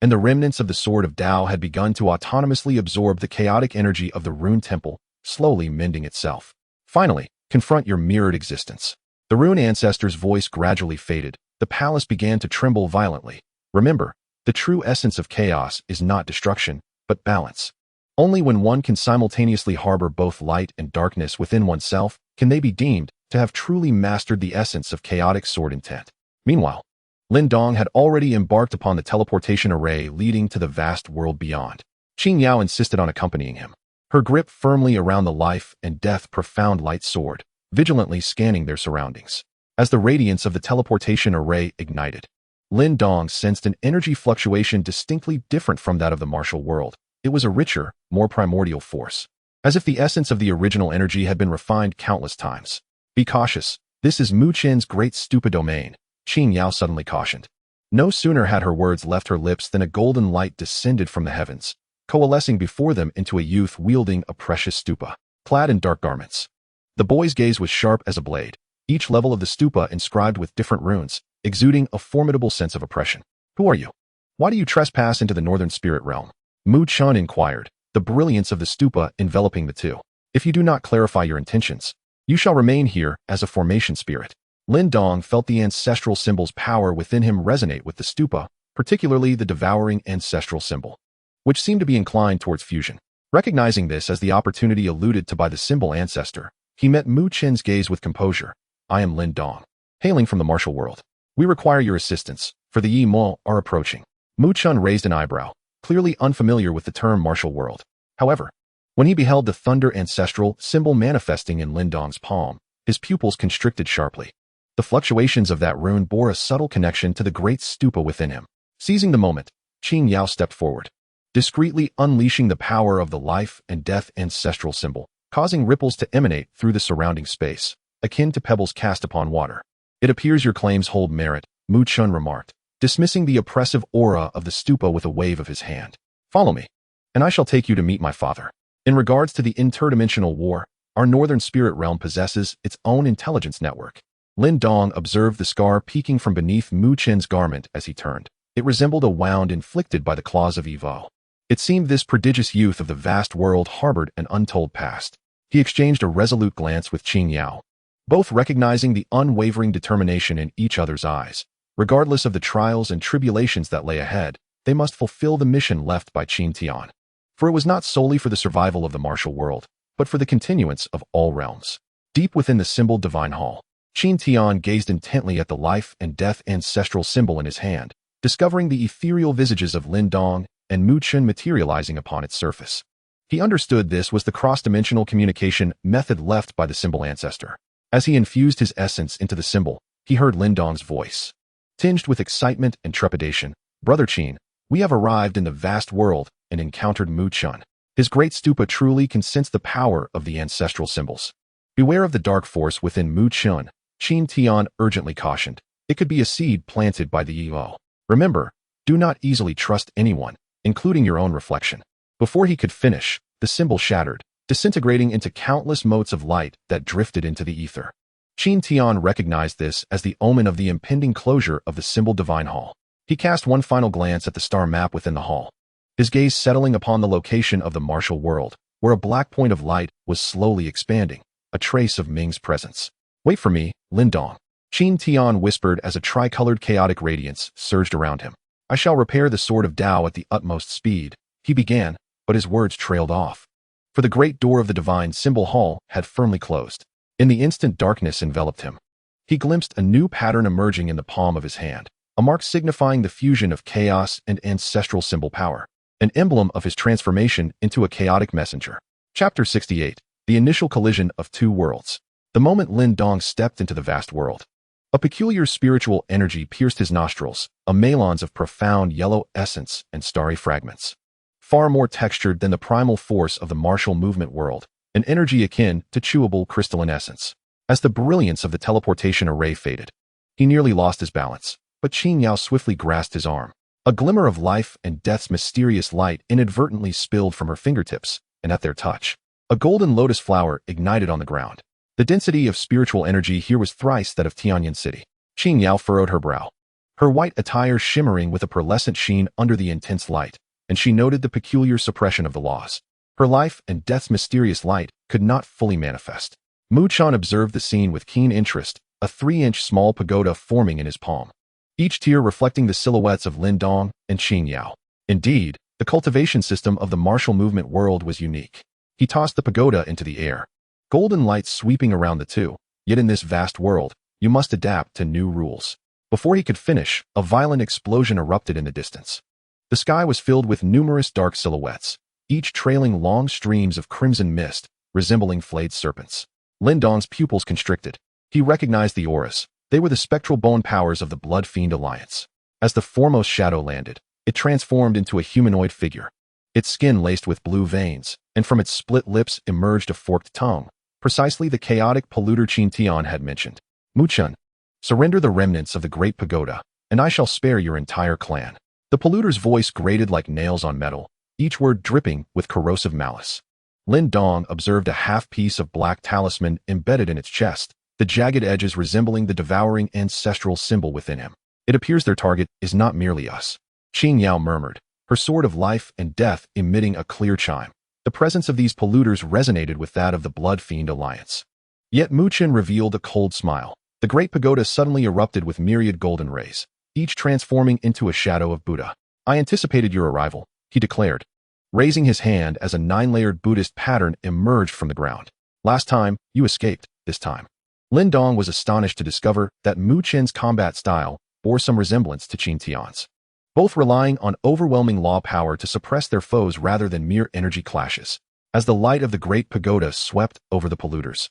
and the remnants of the sword of Tao had begun to autonomously absorb the chaotic energy of the rune temple, slowly mending itself. Finally, confront your mirrored existence. The rune ancestor's voice gradually faded. The palace began to tremble violently. Remember, the true essence of chaos is not destruction, but balance. Only when one can simultaneously harbor both light and darkness within oneself can they be deemed to have truly mastered the essence of chaotic sword intent. Meanwhile, Lin Dong had already embarked upon the teleportation array leading to the vast world beyond. Qing Yao insisted on accompanying him, her grip firmly around the life and death profound light sword, vigilantly scanning their surroundings. As the radiance of the teleportation array ignited, Lin Dong sensed an energy fluctuation distinctly different from that of the martial world. It was a richer, more primordial force, as if the essence of the original energy had been refined countless times. Be cautious. This is Mu Chen's great stupa domain, Qing Yao suddenly cautioned. No sooner had her words left her lips than a golden light descended from the heavens, coalescing before them into a youth wielding a precious stupa, clad in dark garments. The boy's gaze was sharp as a blade, each level of the stupa inscribed with different runes, exuding a formidable sense of oppression. Who are you? Why do you trespass into the northern spirit realm? Mu Chun inquired, the brilliance of the stupa enveloping the two. If you do not clarify your intentions, you shall remain here as a formation spirit. Lin Dong felt the ancestral symbol's power within him resonate with the stupa, particularly the devouring ancestral symbol, which seemed to be inclined towards fusion. Recognizing this as the opportunity alluded to by the symbol ancestor, he met Mu Chen's gaze with composure. I am Lin Dong, hailing from the martial world. We require your assistance, for the Yi Mo are approaching. Mu Chun raised an eyebrow, clearly unfamiliar with the term martial world. However, when he beheld the thunder ancestral symbol manifesting in Lin Dong's palm, his pupils constricted sharply. The fluctuations of that rune bore a subtle connection to the great stupa within him. Seizing the moment, Qing Yao stepped forward, discreetly unleashing the power of the life and death ancestral symbol, causing ripples to emanate through the surrounding space, akin to pebbles cast upon water. It appears your claims hold merit, Mu Chun remarked, dismissing the oppressive aura of the stupa with a wave of his hand. Follow me, and I shall take you to meet my father. In regards to the interdimensional war, our northern spirit realm possesses its own intelligence network. Lin Dong observed the scar peeking from beneath Mu Chen's garment as he turned. It resembled a wound inflicted by the claws of Evo. It seemed this prodigious youth of the vast world harbored an untold past. He exchanged a resolute glance with Qing Yao, both recognizing the unwavering determination in each other's eyes. Regardless of the trials and tribulations that lay ahead, they must fulfill the mission left by Qin Tian. For it was not solely for the survival of the martial world, but for the continuance of all realms. Deep within the symbol divine hall, Qin Tian gazed intently at the life and death ancestral symbol in his hand, discovering the ethereal visages of Lin Dong and Mu Chun materializing upon its surface. He understood this was the cross-dimensional communication method left by the symbol ancestor. As he infused his essence into the symbol, he heard Lin Dong's voice, tinged with excitement and trepidation. Brother Qin, we have arrived in the vast world and encountered Mu Chun. His great stupa truly can sense the power of the ancestral symbols. Beware of the dark force within Mu Chun, Qin Tian urgently cautioned. It could be a seed planted by the Evo. Remember, do not easily trust anyone, including your own reflection. Before he could finish, the symbol shattered, disintegrating into countless motes of light that drifted into the ether. Qin Tian recognized this as the omen of the impending closure of the symbol divine hall. He cast one final glance at the star map within the hall, his gaze settling upon the location of the martial world, where a black point of light was slowly expanding, a trace of Ming's presence. "Wait for me, Lindong," Qin Tian whispered as a tricolored chaotic radiance surged around him. "I shall repair the sword of Tao at the utmost speed," he began, but his words trailed off. For the great door of the divine symbol hall had firmly closed. In the instant, darkness enveloped him. He glimpsed a new pattern emerging in the palm of his hand, a mark signifying the fusion of chaos and ancestral symbol power, an emblem of his transformation into a chaotic messenger. Chapter 68. The initial collision of two worlds. The moment Lin Dong stepped into the vast world, a peculiar spiritual energy pierced his nostrils, a melange of profound yellow essence and starry fragments. Far more textured than the primal force of the martial movement world, an energy akin to chewable crystalline essence. As the brilliance of the teleportation array faded, he nearly lost his balance, but Qin Yao swiftly grasped his arm. A glimmer of life and death's mysterious light inadvertently spilled from her fingertips, and at their touch, a golden lotus flower ignited on the ground. The density of spiritual energy here was thrice that of Tianyan City. Qin Yao furrowed her brow, her white attire shimmering with a pearlescent sheen under the intense light, and she noted the peculiar suppression of the laws. Her life and death's mysterious light could not fully manifest. Mu Chan observed the scene with keen interest, a 3-inch small pagoda forming in his palm, each tier reflecting the silhouettes of Lin Dong and Qin Yao. Indeed, the cultivation system of the martial movement world was unique. He tossed the pagoda into the air, golden light sweeping around the two. Yet in this vast world, you must adapt to new rules. Before he could finish, a violent explosion erupted in the distance. The sky was filled with numerous dark silhouettes, each trailing long streams of crimson mist, resembling flayed serpents. Lin Dong's pupils constricted. He recognized the auras. They were the spectral bone powers of the Blood Fiend Alliance. As the foremost shadow landed, it transformed into a humanoid figure, its skin laced with blue veins, and from its split lips emerged a forked tongue, precisely the chaotic polluter Qin Tian had mentioned. "Mu Chun, surrender the remnants of the great pagoda, and I shall spare your entire clan." The polluter's voice grated like nails on metal, each word dripping with corrosive malice. Lin Dong observed a half-piece of black talisman embedded in its chest, the jagged edges resembling the devouring ancestral symbol within him. "It appears their target is not merely us," Qin Yao murmured, her sword of life and death emitting a clear chime. The presence of these polluters resonated with that of the Blood Fiend Alliance. Yet Mu Chen revealed a cold smile. The great pagoda suddenly erupted with myriad golden rays, each transforming into a shadow of Buddha. "I anticipated your arrival," he declared, raising his hand as a 9-layered Buddhist pattern emerged from the ground. "Last time, you escaped. This time." Lin Dong was astonished to discover that Mu Chen's combat style bore some resemblance to Qin Tian's, both relying on overwhelming law power to suppress their foes rather than mere energy clashes. As the light of the great pagoda swept over the polluters,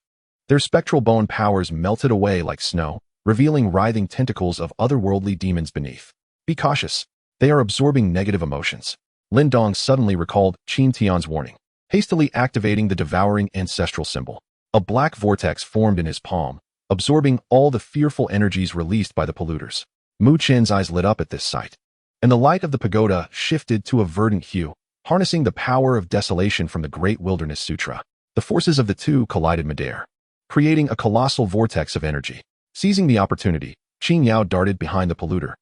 their spectral bone powers melted away like snow, revealing writhing tentacles of otherworldly demons beneath. "Be cautious. They are absorbing negative emotions." Lin Dong suddenly recalled Qin Tian's warning, hastily activating the devouring ancestral symbol. A black vortex formed in his palm, absorbing all the fearful energies released by the polluters. Mu Chen's eyes lit up at this sight, and the light of the pagoda shifted to a verdant hue, harnessing the power of desolation from the Great Wilderness Sutra. The forces of the two collided midair, creating a colossal vortex of energy. Seizing the opportunity, Qin Yao darted behind the polluter,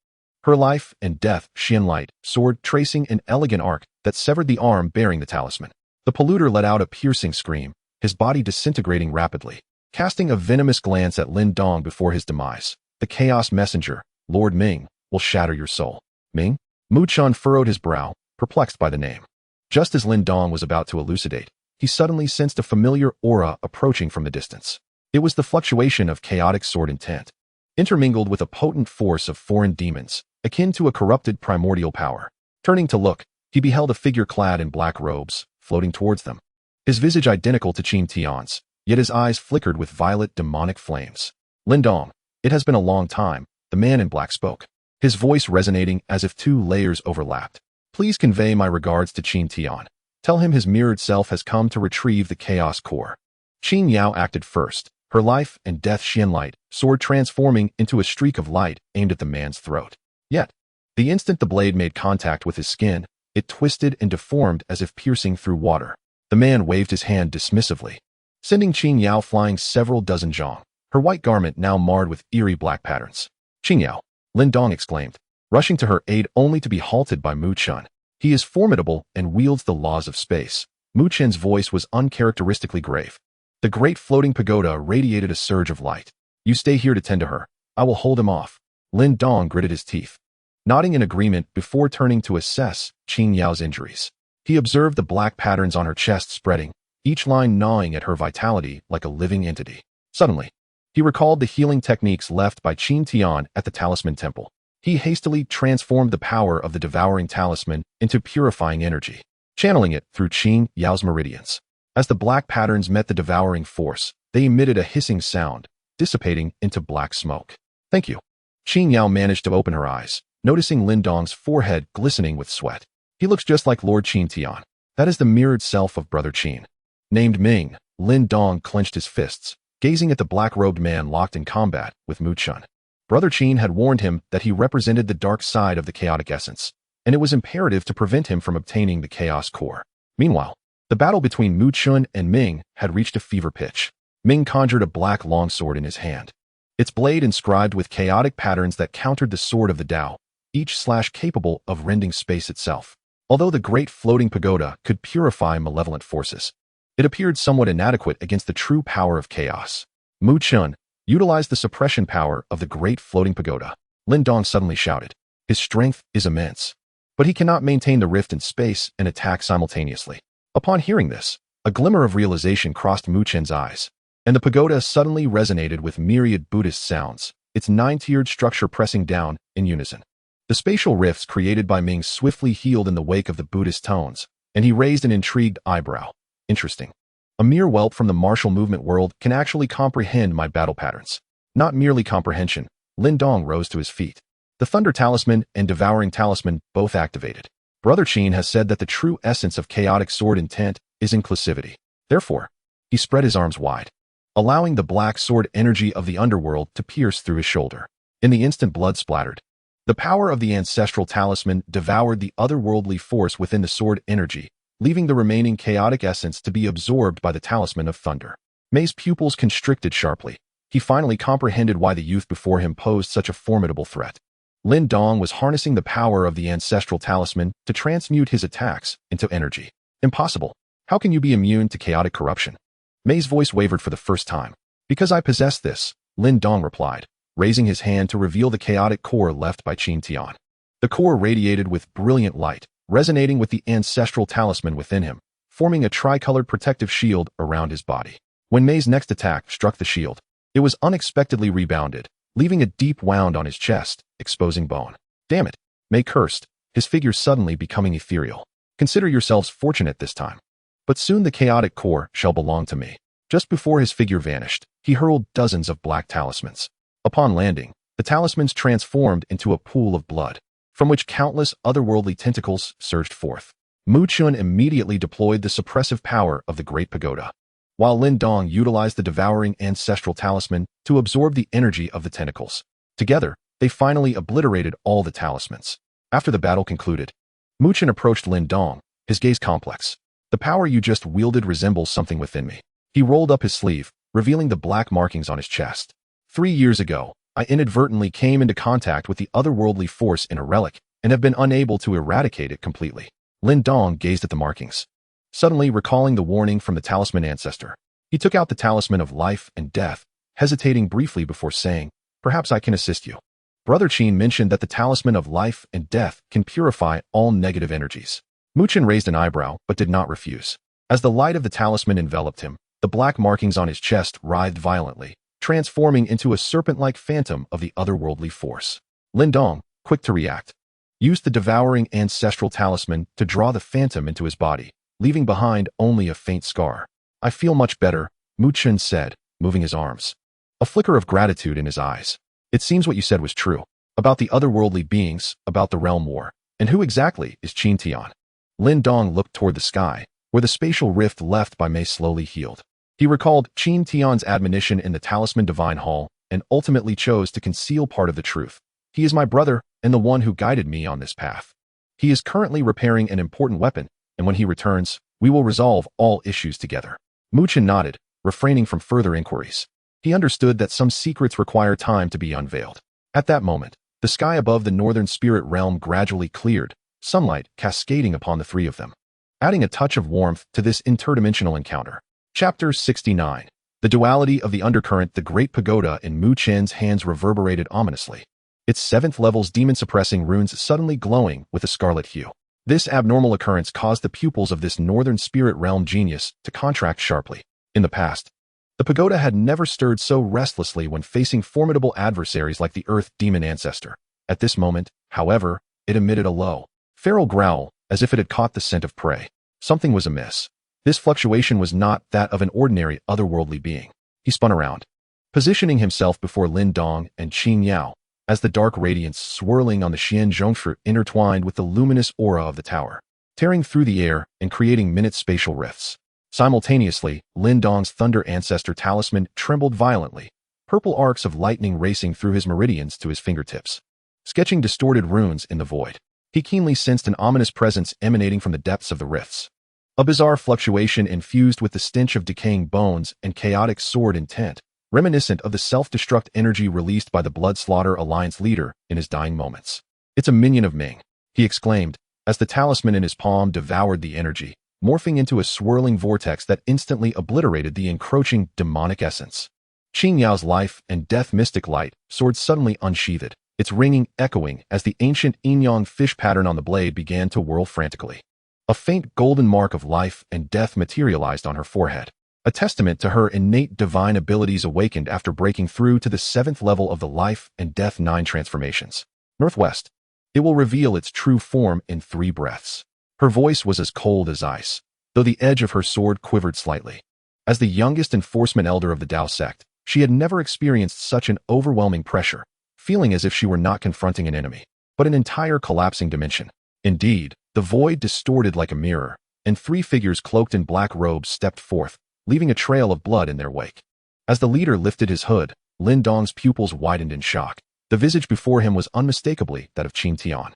her life and death Xian light sword tracing an elegant arc that severed the arm bearing the talisman. The polluter let out a piercing scream, his body disintegrating rapidly. Casting a venomous glance at Lin Dong before his demise, the chaos messenger, Lord Ming, will shatter your soul. Ming? Mu Chun furrowed his brow, perplexed by the name. Just as Lin Dong was about to elucidate, he suddenly sensed a familiar aura approaching from the distance. It was the fluctuation of chaotic sword intent, intermingled with a potent force of foreign demons, akin to a corrupted primordial power. Turning to look, he beheld a figure clad in black robes, floating towards them. His visage identical to Qin Tian's, yet his eyes flickered with violet demonic flames. "Lin Dong, it has been a long time," the man in black spoke, his voice resonating as if two layers overlapped. "Please convey my regards to Qin Tian. Tell him his mirrored self has come to retrieve the chaos core." Qin Yao acted first, her life and death Xian light sword transforming into a streak of light aimed at the man's throat. Yet, the instant the blade made contact with his skin, it twisted and deformed as if piercing through water. The man waved his hand dismissively, sending Qin Yao flying several dozen zhong. her white garment now marred with eerie black patterns. "Qingyao," Lin Dong exclaimed, rushing to her aid only to be halted by Mu Chun. "He is formidable and wields the laws of space." Mu Chun's voice was uncharacteristically grave. The great floating pagoda radiated a surge of light. "You stay here to tend to her. I will hold him off." Lin Dong gritted his teeth, nodding in agreement before turning to assess Qin Yao's injuries. He observed the black patterns on her chest spreading, each line gnawing at her vitality like a living entity. Suddenly, he recalled the healing techniques left by Qin Tian at the Talisman Temple. He hastily transformed the power of the devouring talisman into purifying energy, channeling it through Qin Yao's meridians. As the black patterns met the devouring force, they emitted a hissing sound, dissipating into black smoke. "Thank you." Qin Yao managed to open her eyes, noticing Lin Dong's forehead glistening with sweat. "He looks just like Lord Qin Tian. That is the mirrored self of Brother Qin." Named Ming, Lin Dong clenched his fists, gazing at the black-robed man locked in combat with Mu Chun. Brother Qin had warned him that he represented the dark side of the chaotic essence, and it was imperative to prevent him from obtaining the chaos core. Meanwhile, the battle between Mu Chun and Ming had reached a fever pitch. Ming conjured a black longsword in his hand, its blade inscribed with chaotic patterns that countered the sword of the Tao, each slash capable of rending space itself. Although the great floating pagoda could purify malevolent forces, it appeared somewhat inadequate against the true power of chaos. Mu Chun utilized the suppression power of the great floating pagoda. Lin Dong suddenly shouted, "His strength is immense, but he cannot maintain the rift in space and attack simultaneously." Upon hearing this, a glimmer of realization crossed Mu Chun's eyes, and the pagoda suddenly resonated with myriad Buddhist sounds, its nine-tiered structure pressing down in unison. The spatial rifts created by Ming swiftly healed in the wake of the Buddhist tones, and he raised an intrigued eyebrow. "Interesting. A mere whelp from the martial movement world can actually comprehend my battle patterns." Not merely comprehension, Lin Dong rose to his feet. The Thunder Talisman and Devouring Talisman both activated. Brother Qin has said that the true essence of chaotic sword intent is inclusivity. Therefore, he spread his arms wide, allowing the black sword energy of the underworld to pierce through his shoulder. In the instant, blood splattered. The power of the ancestral talisman devoured the otherworldly force within the sword energy, leaving the remaining chaotic essence to be absorbed by the talisman of thunder. May's pupils constricted sharply. He finally comprehended why the youth before him posed such a formidable threat. Lin Dong was harnessing the power of the ancestral talisman to transmute his attacks into energy. "Impossible. How can you be immune to chaotic corruption?" May's voice wavered for the first time. "Because I possess this," Lin Dong replied, raising his hand to reveal the chaotic core left by Qin Tian. The core radiated with brilliant light, resonating with the ancestral talisman within him, forming a tricolored protective shield around his body. When May's next attack struck the shield, it was unexpectedly rebounded, leaving a deep wound on his chest, exposing bone. "Damn it," May cursed, his figure suddenly becoming ethereal. "Consider yourselves fortunate this time. But soon the chaotic core shall belong to me." Just before his figure vanished, he hurled dozens of black talismans. Upon landing, the talismans transformed into a pool of blood, from which countless otherworldly tentacles surged forth. Mu Chun immediately deployed the suppressive power of the Great Pagoda, while Lin Dong utilized the devouring ancestral talisman to absorb the energy of the tentacles. Together, they finally obliterated all the talismans. After the battle concluded, Mu Chun approached Lin Dong, his gaze complex. "The power you just wielded resembles something within me." He rolled up his sleeve, revealing the black markings on his chest. 3 years ago, I inadvertently came into contact with the otherworldly force in a relic and have been unable to eradicate it completely. Lin Dong gazed at the markings, suddenly recalling the warning from the talisman ancestor. He took out the talisman of life and death, hesitating briefly before saying, "Perhaps I can assist you." Brother Qin mentioned that the talisman of life and death can purify all negative energies. Mu Chun raised an eyebrow but did not refuse. As the light of the talisman enveloped him, the black markings on his chest writhed violently, transforming into a serpent-like phantom of the otherworldly force. Lin Dong, quick to react, used the devouring ancestral talisman to draw the phantom into his body, leaving behind only a faint scar. "I feel much better," Mu Chun said, moving his arms, a flicker of gratitude in his eyes. "It seems what you said was true, about the otherworldly beings, about the realm war. And who exactly is Qin Tian?" Lin Dong looked toward the sky, where the spatial rift left by May slowly healed. He recalled Qin Tian's admonition in the Talisman Divine Hall and ultimately chose to conceal part of the truth. "He is my brother and the one who guided me on this path. He is currently repairing an important weapon, and when he returns, we will resolve all issues together." Mu Chun nodded, refraining from further inquiries. He understood that some secrets require time to be unveiled. At that moment, the sky above the northern spirit realm gradually cleared, sunlight cascading upon the three of them, adding a touch of warmth to this interdimensional encounter. Chapter 69. The duality of the undercurrent. The great pagoda in Mu Chen's hands reverberated ominously, its 7th level's demon-suppressing runes suddenly glowing with a scarlet hue. This abnormal occurrence caused the pupils of this northern spirit realm genius to contract sharply. In the past, the pagoda had never stirred so restlessly when facing formidable adversaries like the Earth Demon Ancestor. At this moment, however, it emitted a low, feral growl, as if it had caught the scent of prey. Something was amiss. This fluctuation was not that of an ordinary otherworldly being. He spun around, positioning himself before Lin Dong and Qin Yao, as the dark radiance swirling on the Xian Zhongshu intertwined with the luminous aura of the tower, tearing through the air and creating minute spatial rifts. Simultaneously, Lin Dong's Thunder Ancestor talisman trembled violently, purple arcs of lightning racing through his meridians to his fingertips, sketching distorted runes in the void. He keenly sensed an ominous presence emanating from the depths of the rifts. A bizarre fluctuation infused with the stench of decaying bones and chaotic sword intent, reminiscent of the self-destruct energy released by the Blood Slaughter Alliance leader in his dying moments. "It's a minion of Ming," he exclaimed, as the talisman in his palm devoured the energy, morphing into a swirling vortex that instantly obliterated the encroaching demonic essence. Qin Yao's life and death mystic light sword suddenly unsheathed, its ringing echoing as the ancient yin-yang fish pattern on the blade began to whirl frantically. A faint golden mark of life and death materialized on her forehead, a testament to her innate divine abilities awakened after breaking through to the 7th level of the Life and Death 9 transformations. Northwest. It will reveal its true form in 3 breaths. Her voice was as cold as ice, though the edge of her sword quivered slightly. As the youngest enforcement elder of the Dao sect, she had never experienced such an overwhelming pressure, feeling as if she were not confronting an enemy, but an entire collapsing dimension. Indeed, the void distorted like a mirror, and 3 figures cloaked in black robes stepped forth, leaving a trail of blood in their wake. As the leader lifted his hood, Lin Dong's pupils widened in shock. The visage before him was unmistakably that of Qin Tian,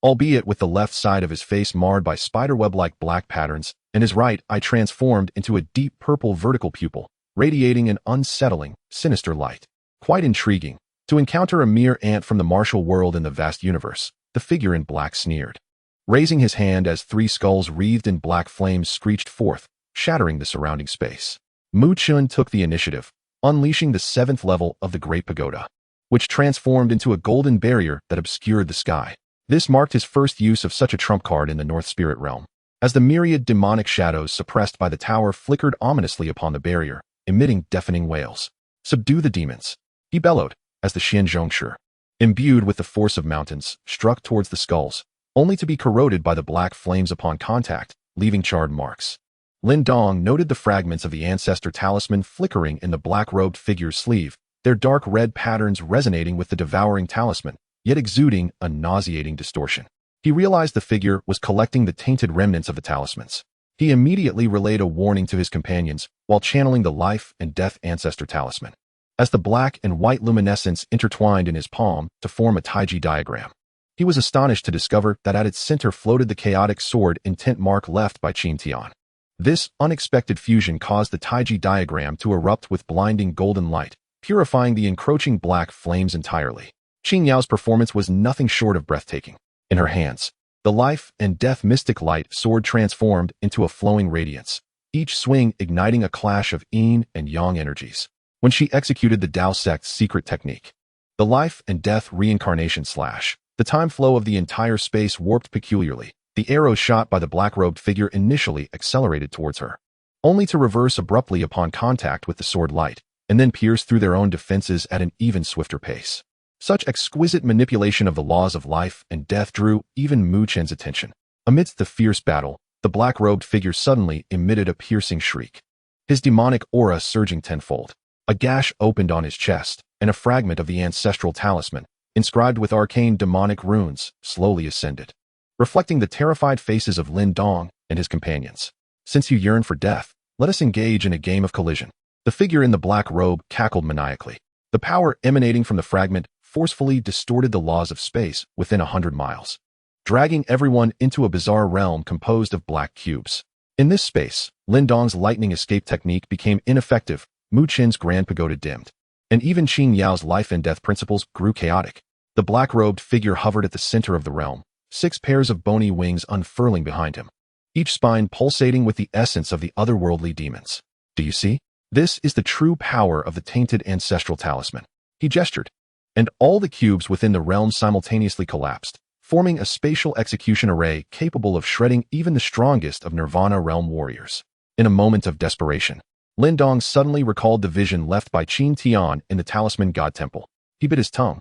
albeit with the left side of his face marred by spiderweb-like black patterns, and his right eye transformed into a deep purple vertical pupil, radiating an unsettling, sinister light. Quite intriguing. To encounter a mere ant from the martial world in the vast universe, the figure in black sneered, raising his hand as 3 skulls wreathed in black flames screeched forth, shattering the surrounding space. Mu Chun took the initiative, unleashing the 7th level of the Great Pagoda, which transformed into a golden barrier that obscured the sky. This marked his first use of such a trump card in the North Spirit Realm, as the myriad demonic shadows suppressed by the tower flickered ominously upon the barrier, emitting deafening wails. "Subdue the demons," he bellowed, as the Xian Zhongshu, imbued with the force of mountains, struck towards the skulls, only to be corroded by the black flames upon contact, leaving charred marks. Lin Dong noted the fragments of the ancestor talisman flickering in the black-robed figure's sleeve, their dark red patterns resonating with the devouring talisman, yet exuding a nauseating distortion. He realized the figure was collecting the tainted remnants of the talismans. He immediately relayed a warning to his companions while channeling the Life and Death Ancestor talisman, as the black and white luminescence intertwined in his palm to form a Taiji diagram. He was astonished to discover that at its center floated the chaotic sword intent mark left by Qin Tian. This unexpected fusion caused the Taiji diagram to erupt with blinding golden light, purifying the encroaching black flames entirely. Qin Yao's performance was nothing short of breathtaking. In her hands, the Life and Death mystic light sword transformed into a flowing radiance, each swing igniting a clash of yin and yang energies. When she executed the Dao sect's secret technique, the Life and Death reincarnation slash, the time flow of the entire space warped peculiarly. The arrows shot by the black-robed figure initially accelerated towards her, only to reverse abruptly upon contact with the sword light, and then pierce through their own defenses at an even swifter pace. Such exquisite manipulation of the laws of life and death drew even Mu Chen's attention. Amidst the fierce battle, the black-robed figure suddenly emitted a piercing shriek, his demonic aura surging tenfold. A gash opened on his chest, and a fragment of the ancestral talisman, inscribed with arcane demonic runes, slowly ascended, reflecting the terrified faces of Lin Dong and his companions. "Since you yearn for death, let us engage in a game of collision." The figure in the black robe cackled maniacally. The power emanating from the fragment forcefully distorted the laws of space within 100 miles, dragging everyone into a bizarre realm composed of black cubes. In this space, Lin Dong's lightning escape technique became ineffective, Mu Qin's grand pagoda dimmed. And even Qin Yao's life and death principles grew chaotic. The black-robed figure hovered at the center of the realm, 6 pairs of bony wings unfurling behind him, each spine pulsating with the essence of the otherworldly demons. Do you see? This is the true power of the tainted ancestral talisman. He gestured, and all the cubes within the realm simultaneously collapsed, forming a spatial execution array capable of shredding even the strongest of Nirvana realm warriors. In a moment of desperation, Lin Dong suddenly recalled the vision left by Qin Tian in the Talisman God Temple. He bit his tongue,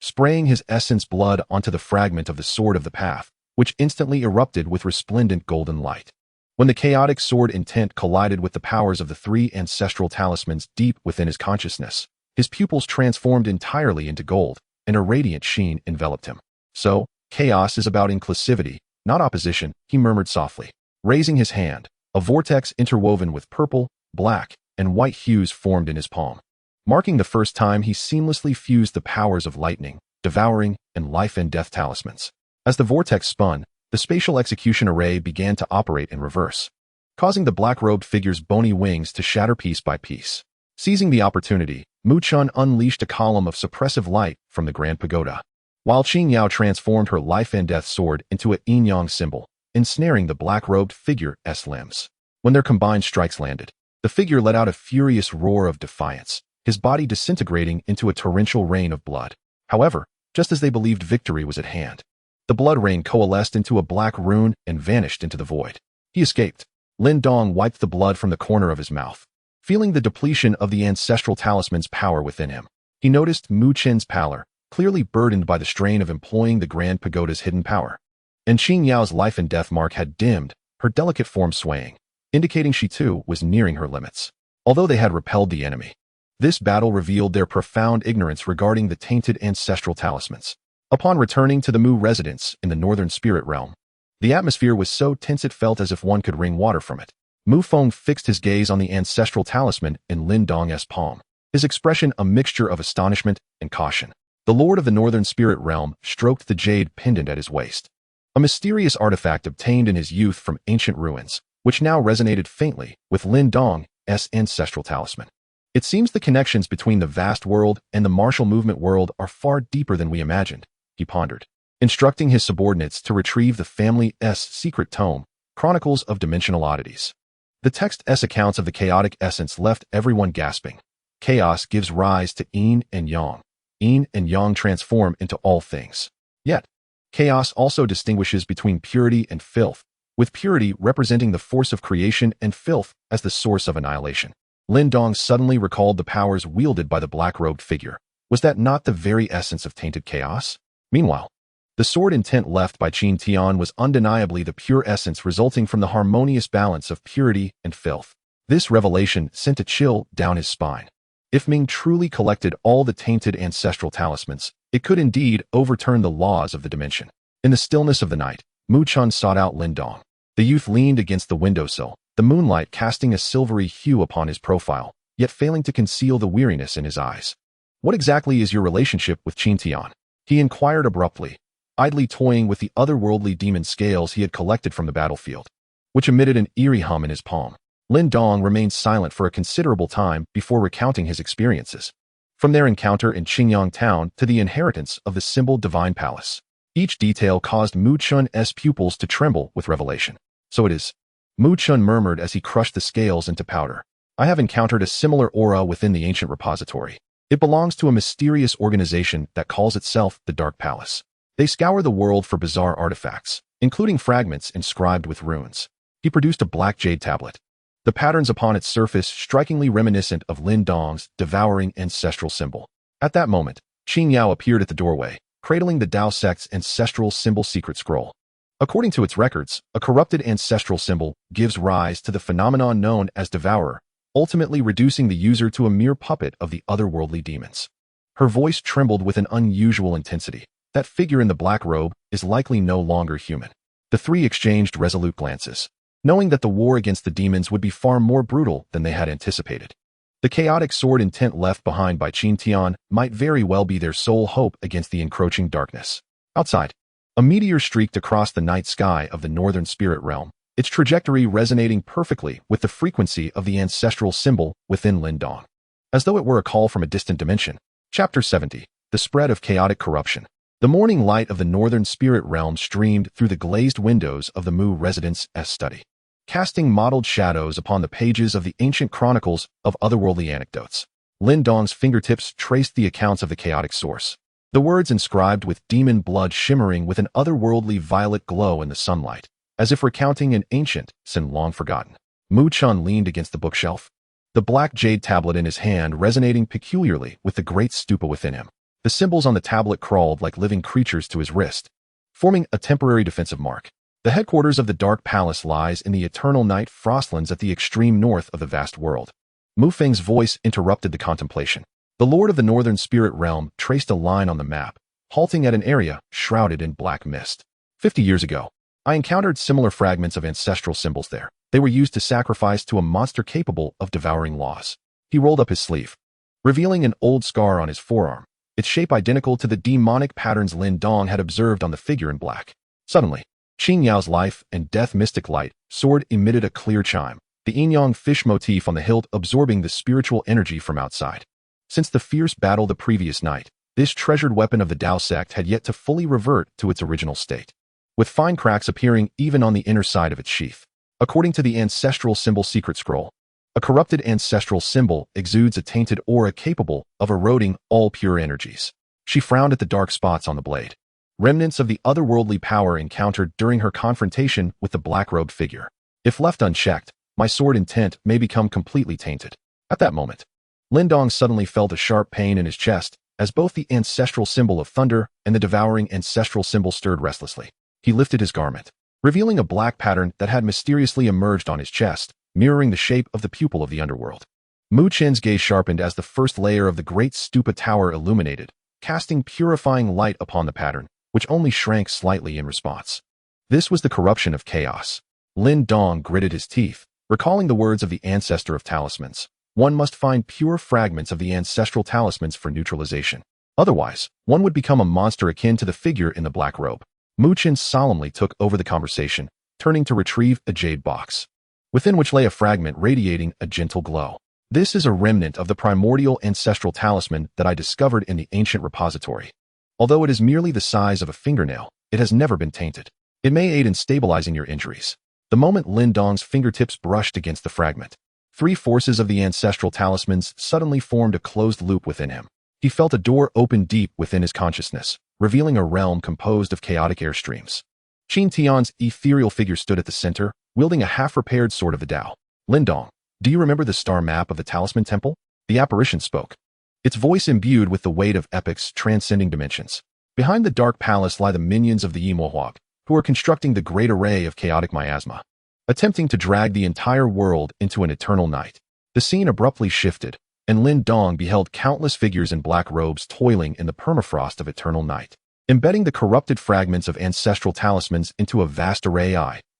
spraying his essence blood onto the fragment of the Sword of the Path, which instantly erupted with resplendent golden light. When the chaotic sword intent collided with the powers of the 3 ancestral talismans deep within his consciousness, his pupils transformed entirely into gold, and a radiant sheen enveloped him. So, chaos is about inclusivity, not opposition, he murmured softly. Raising his hand, a vortex interwoven with purple, black, and white hues formed in his palm, marking the first time he seamlessly fused the powers of lightning, devouring, and life and death talismans. As the vortex spun, the spatial execution array began to operate in reverse, causing the black-robed figure's bony wings to shatter piece by piece. Seizing the opportunity, Mu Qin unleashed a column of suppressive light from the Grand Pagoda, while Qin Yao transformed her life and death sword into a yin-yang symbol, ensnaring the black-robed figure's limbs. When their combined strikes landed, the figure let out a furious roar of defiance, his body disintegrating into a torrential rain of blood. However, just as they believed victory was at hand, the blood rain coalesced into a black rune and vanished into the void. He escaped. Lin Dong wiped the blood from the corner of his mouth, feeling the depletion of the ancestral talisman's power within him. He noticed Mu Qin's pallor, clearly burdened by the strain of employing the Grand Pagoda's hidden power. And Qin Yao's life and death mark had dimmed, her delicate form swaying, indicating she too was nearing her limits. Although they had repelled the enemy, this battle revealed their profound ignorance regarding the tainted ancestral talismans. Upon returning to the Mu residence in the northern spirit realm, the atmosphere was so tense it felt as if one could wring water from it. Mu Feng fixed his gaze on the ancestral talisman in Lin Dong's palm, his expression a mixture of astonishment and caution. The Lord of the Northern Spirit Realm stroked the jade pendant at his waist, a mysterious artifact obtained in his youth from ancient ruins, which now resonated faintly with Lin Dong's ancestral talisman. It seems the connections between the vast world and the martial movement world are far deeper than we imagined, he pondered, instructing his subordinates to retrieve the family's secret tome, Chronicles of Dimensional Oddities. The text's accounts of the chaotic essence left everyone gasping. Chaos gives rise to yin and yang. Yin and yang transform into all things. Yet, chaos also distinguishes between purity and filth, with purity representing the force of creation and filth as the source of annihilation. Lin Dong suddenly recalled the powers wielded by the black-robed figure. Was that not the very essence of tainted chaos? Meanwhile, the sword intent left by Qin Tian was undeniably the pure essence resulting from the harmonious balance of purity and filth. This revelation sent a chill down his spine. If Ming truly collected all the tainted ancestral talismans, it could indeed overturn the laws of the dimension. In the stillness of the night, Mu Qin sought out Lin Dong. The youth leaned against the windowsill, the moonlight casting a silvery hue upon his profile, yet failing to conceal the weariness in his eyes. What exactly is your relationship with Qin Tian? He inquired abruptly, idly toying with the otherworldly demon scales he had collected from the battlefield, which emitted an eerie hum in his palm. Lin Dong remained silent for a considerable time before recounting his experiences. From their encounter in Qingyang town to the inheritance of the symbol Divine Palace, each detail caused Mu Qin's pupils to tremble with revelation. So it is, Mu Qin murmured as he crushed the scales into powder. I have encountered a similar aura within the ancient repository. It belongs to a mysterious organization that calls itself the Dark Palace. They scour the world for bizarre artifacts, including fragments inscribed with runes. He produced a black jade tablet, the patterns upon its surface strikingly reminiscent of Lin Dong's devouring ancestral symbol. At that moment, Qin Yao appeared at the doorway, cradling the Dao sect's ancestral symbol secret scroll. According to its records, a corrupted ancestral symbol gives rise to the phenomenon known as devourer, ultimately reducing the user to a mere puppet of the otherworldly demons. Her voice trembled with an unusual intensity. That figure in the black robe is likely no longer human. The three exchanged resolute glances, knowing that the war against the demons would be far more brutal than they had anticipated. The chaotic sword intent left behind by Qin Tian might very well be their sole hope against the encroaching darkness. Outside, a meteor streaked across the night sky of the northern spirit realm, its trajectory resonating perfectly with the frequency of the ancestral symbol within Lin Dong. as though it were a call from a distant dimension. Chapter 70. The Spread of Chaotic Corruption. The morning light of the northern spirit realm streamed through the glazed windows of the Mu resident's study, casting mottled shadows upon the pages of the ancient chronicles of otherworldly anecdotes. Lin Dong's fingertips traced the accounts of the chaotic source, the words inscribed with demon blood shimmering with an otherworldly violet glow in the sunlight, as if recounting an ancient sin long forgotten. Mu Chun leaned against the bookshelf, the black jade tablet in his hand resonating peculiarly with the great stupa within him. The symbols on the tablet crawled like living creatures to his wrist, forming a temporary defensive mark. The headquarters of the Dark Palace lies in the eternal night frostlands at the extreme north of the vast world. Mu Feng's voice interrupted the contemplation. The Lord of the Northern Spirit Realm traced a line on the map, halting at an area shrouded in black mist. 50 years ago, I encountered similar fragments of ancestral symbols there. They were used to sacrifice to a monster capable of devouring laws. He rolled up his sleeve, revealing an old scar on his forearm, its shape identical to the demonic patterns Lin Dong had observed on the figure in black. Suddenly, Qin Yao's life and death mystic light sword emitted a clear chime, the yin-yang fish motif on the hilt absorbing the spiritual energy from outside. Since the fierce battle the previous night, this treasured weapon of the Dao sect had yet to fully revert to its original state, with fine cracks appearing even on the inner side of its sheath. According to the ancestral symbol secret scroll, a corrupted ancestral symbol exudes a tainted aura capable of eroding all pure energies. She frowned at the dark spots on the blade, remnants of the otherworldly power encountered during her confrontation with the black-robed figure. If left unchecked, my sword intent may become completely tainted. At that moment, Lin Dong suddenly felt a sharp pain in his chest as both the ancestral symbol of thunder and the devouring ancestral symbol stirred restlessly. He lifted his garment, revealing a black pattern that had mysteriously emerged on his chest, mirroring the shape of the pupil of the underworld. Mu Chen's gaze sharpened as the first layer of the great stupa tower illuminated, casting purifying light upon the pattern, which only shrank slightly in response. This was the corruption of chaos. Lin Dong gritted his teeth, recalling the words of the ancestor of talismans. One must find pure fragments of the ancestral talismans for neutralization. Otherwise, one would become a monster akin to the figure in the black robe. Mu Chen solemnly took over the conversation, turning to retrieve a jade box, within which lay a fragment radiating a gentle glow. This is a remnant of the primordial ancestral talisman that I discovered in the ancient repository. Although it is merely the size of a fingernail, it has never been tainted. It may aid in stabilizing your injuries. The moment Lin Dong's fingertips brushed against the fragment, three forces of the ancestral talismans suddenly formed a closed loop within him. He felt a door open deep within his consciousness, revealing a realm composed of chaotic airstreams. Qin Tian's ethereal figure stood at the center, wielding a half-repaired sword of the Dao. Lin Dong, do you remember the star map of the Talisman Temple? The apparition spoke, its voice imbued with the weight of epics transcending dimensions. Behind the dark palace lie the minions of the Yimohuag, who are constructing the great array of chaotic miasma, attempting to drag the entire world into an eternal night. The scene abruptly shifted, and Lin Dong beheld countless figures in black robes toiling in the permafrost of eternal night, embedding the corrupted fragments of ancestral talismans into a vast array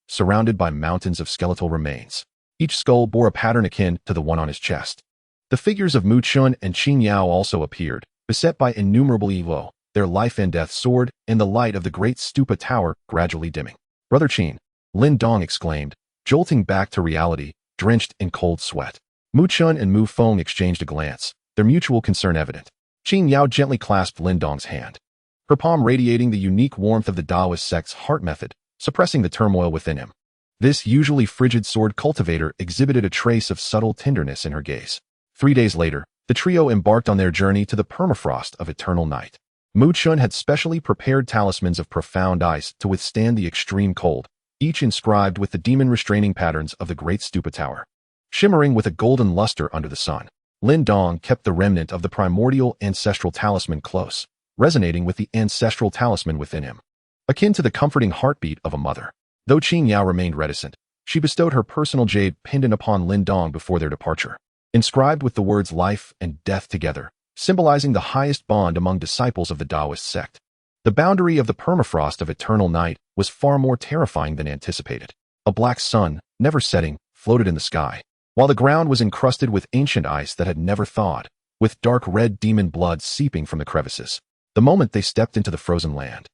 surrounded by mountains of skeletal remains. Each skull bore a pattern akin to the one on his chest. The figures of Mu Chun and Qin Yao also appeared, beset by innumerable Evo, their life and death sword, and the light of the great stupa tower gradually dimming. Brother Qin, Lin Dong exclaimed, jolting back to reality, drenched in cold sweat. Mu Chun and Mu Feng exchanged a glance, their mutual concern evident. Qin Yao gently clasped Lin Dong's hand, her palm radiating the unique warmth of the Taoist sect's heart method, suppressing the turmoil within him. This usually frigid sword cultivator exhibited a trace of subtle tenderness in her gaze. 3 days later, the trio embarked on their journey to the permafrost of eternal night. Mu Chun had specially prepared talismans of profound ice to withstand the extreme cold, each inscribed with the demon-restraining patterns of the great stupa tower, shimmering with a golden luster under the sun. Lin Dong kept the remnant of the primordial ancestral talisman close, resonating with the ancestral talisman within him, akin to the comforting heartbeat of a mother. Though Qin Yao remained reticent, she bestowed her personal jade pendant upon Lin Dong before their departure, inscribed with the words life and death together, symbolizing the highest bond among disciples of the Taoist sect. The boundary of the permafrost of eternal night was far more terrifying than anticipated. A black sun, never setting, floated in the sky, while the ground was encrusted with ancient ice that had never thawed, with dark red demon blood seeping from the crevices. The moment they stepped into the frozen land,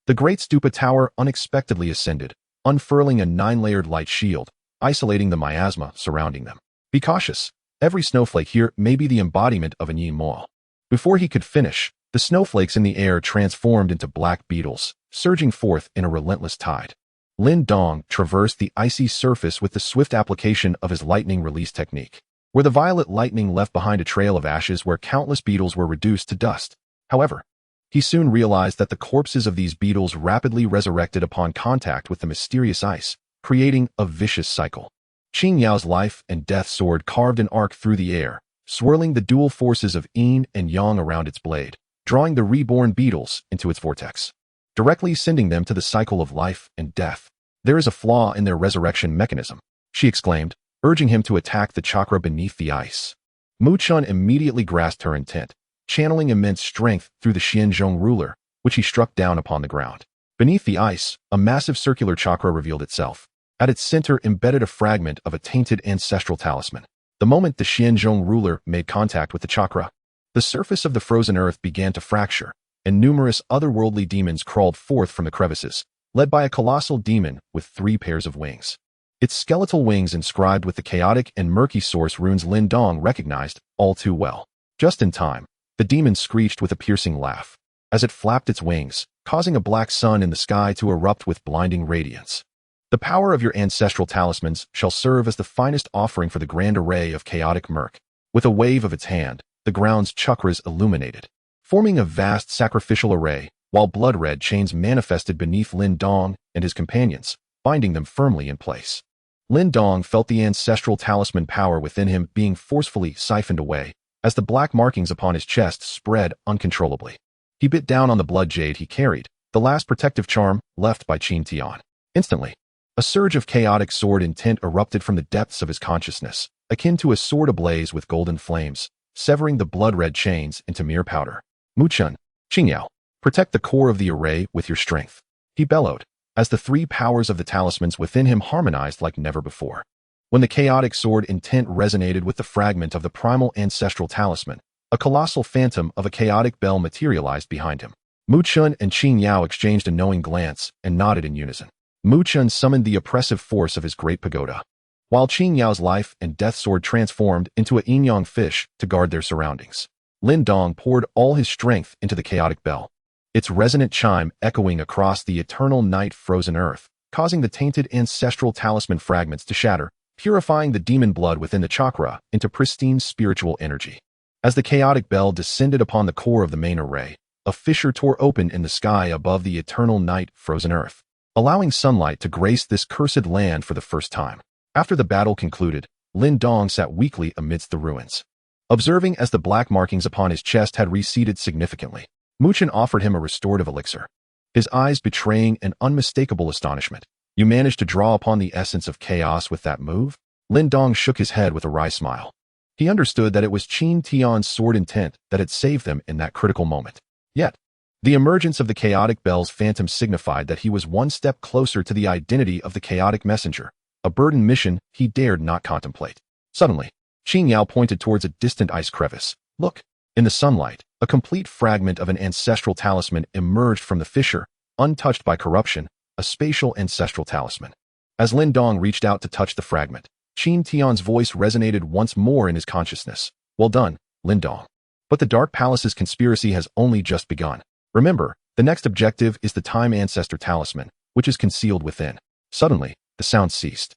the great stupa tower unexpectedly ascended, unfurling a 9-layered light shield, isolating the miasma surrounding them. Be cautious, Every snowflake here may be the embodiment of an yin mo. Before he could finish, the snowflakes in the air transformed into black beetles, surging forth in a relentless tide. Lin Dong traversed the icy surface with the swift application of his lightning release technique, where the violet lightning left behind a trail of ashes where countless beetles were reduced to dust. However, he soon realized that the corpses of these beetles rapidly resurrected upon contact with the mysterious ice, creating a vicious cycle. Qin Yao's life and death sword carved an arc through the air, swirling the dual forces of yin and yang around its blade, drawing the reborn beetles into its vortex, directly sending them to the cycle of life and death. There is a flaw in their resurrection mechanism, she exclaimed, urging him to attack the chakra beneath the ice. Mu Chun immediately grasped her intent, channeling immense strength through the Xianzhong ruler, which he struck down upon the ground. Beneath the ice, a massive circular chakra revealed itself. At its center embedded a fragment of a tainted ancestral talisman. The moment the Xianzhong ruler made contact with the chakra, the surface of the frozen earth began to fracture, and numerous otherworldly demons crawled forth from the crevices, led by a colossal demon with 3 pairs of wings. Its skeletal wings inscribed with the chaotic and murky source runes Lin Dong recognized all too well. Just in time, the demon screeched with a piercing laugh, as it flapped its wings, causing a black sun in the sky to erupt with blinding radiance. The power of your ancestral talismans shall serve as the finest offering for the grand array of chaotic murk. With a wave of its hand, the ground's chakras illuminated, forming a vast sacrificial array, while blood-red chains manifested beneath Lin Dong and his companions, binding them firmly in place. Lin Dong felt the ancestral talisman power within him being forcefully siphoned away, as the black markings upon his chest spread uncontrollably. He bit down on the blood jade he carried, the last protective charm left by Qin Tian. Instantly, a surge of chaotic sword intent erupted from the depths of his consciousness, akin to a sword ablaze with golden flames, severing the blood-red chains into mere powder. Mu Chun, Qin Yao, protect the core of the array with your strength, he bellowed, as the 3 powers of the talismans within him harmonized like never before. When the chaotic sword intent resonated with the fragment of the primal ancestral talisman, a colossal phantom of a chaotic bell materialized behind him. Mu Chun and Qin Yao exchanged a knowing glance and nodded in unison. Mu Chun summoned the oppressive force of his great pagoda, while Qin Yao's life and death sword transformed into a yin-yang fish to guard their surroundings. Lin Dong poured all his strength into the chaotic bell, its resonant chime echoing across the eternal night-frozen earth, causing the tainted ancestral talisman fragments to shatter, purifying the demon blood within the chakra into pristine spiritual energy. As the chaotic bell descended upon the core of the main array, a fissure tore open in the sky above the eternal night-frozen earth, allowing sunlight to grace this cursed land for the first time. After the battle concluded, Lin Dong sat weakly amidst the ruins. Observing as the black markings upon his chest had receded significantly, Mu Chun offered him a restorative elixir, his eyes betraying an unmistakable astonishment. You managed to draw upon the essence of chaos with that move? Lin Dong shook his head with a wry smile. He understood that it was Qin Tian's sword intent that had saved them in that critical moment. Yet, the emergence of the chaotic bell's phantom signified that he was one step closer to the identity of the chaotic messenger, a burden mission he dared not contemplate. Suddenly, Qin Yao pointed towards a distant ice crevice. Look! In the sunlight, a complete fragment of an ancestral talisman emerged from the fissure, untouched by corruption, a spatial ancestral talisman. As Lin Dong reached out to touch the fragment, Qin Tian's voice resonated once more in his consciousness. Well done, Lin Dong. But the Dark Palace's conspiracy has only just begun. Remember, the next objective is the Time Ancestor Talisman, which is concealed within. Suddenly, the sound ceased,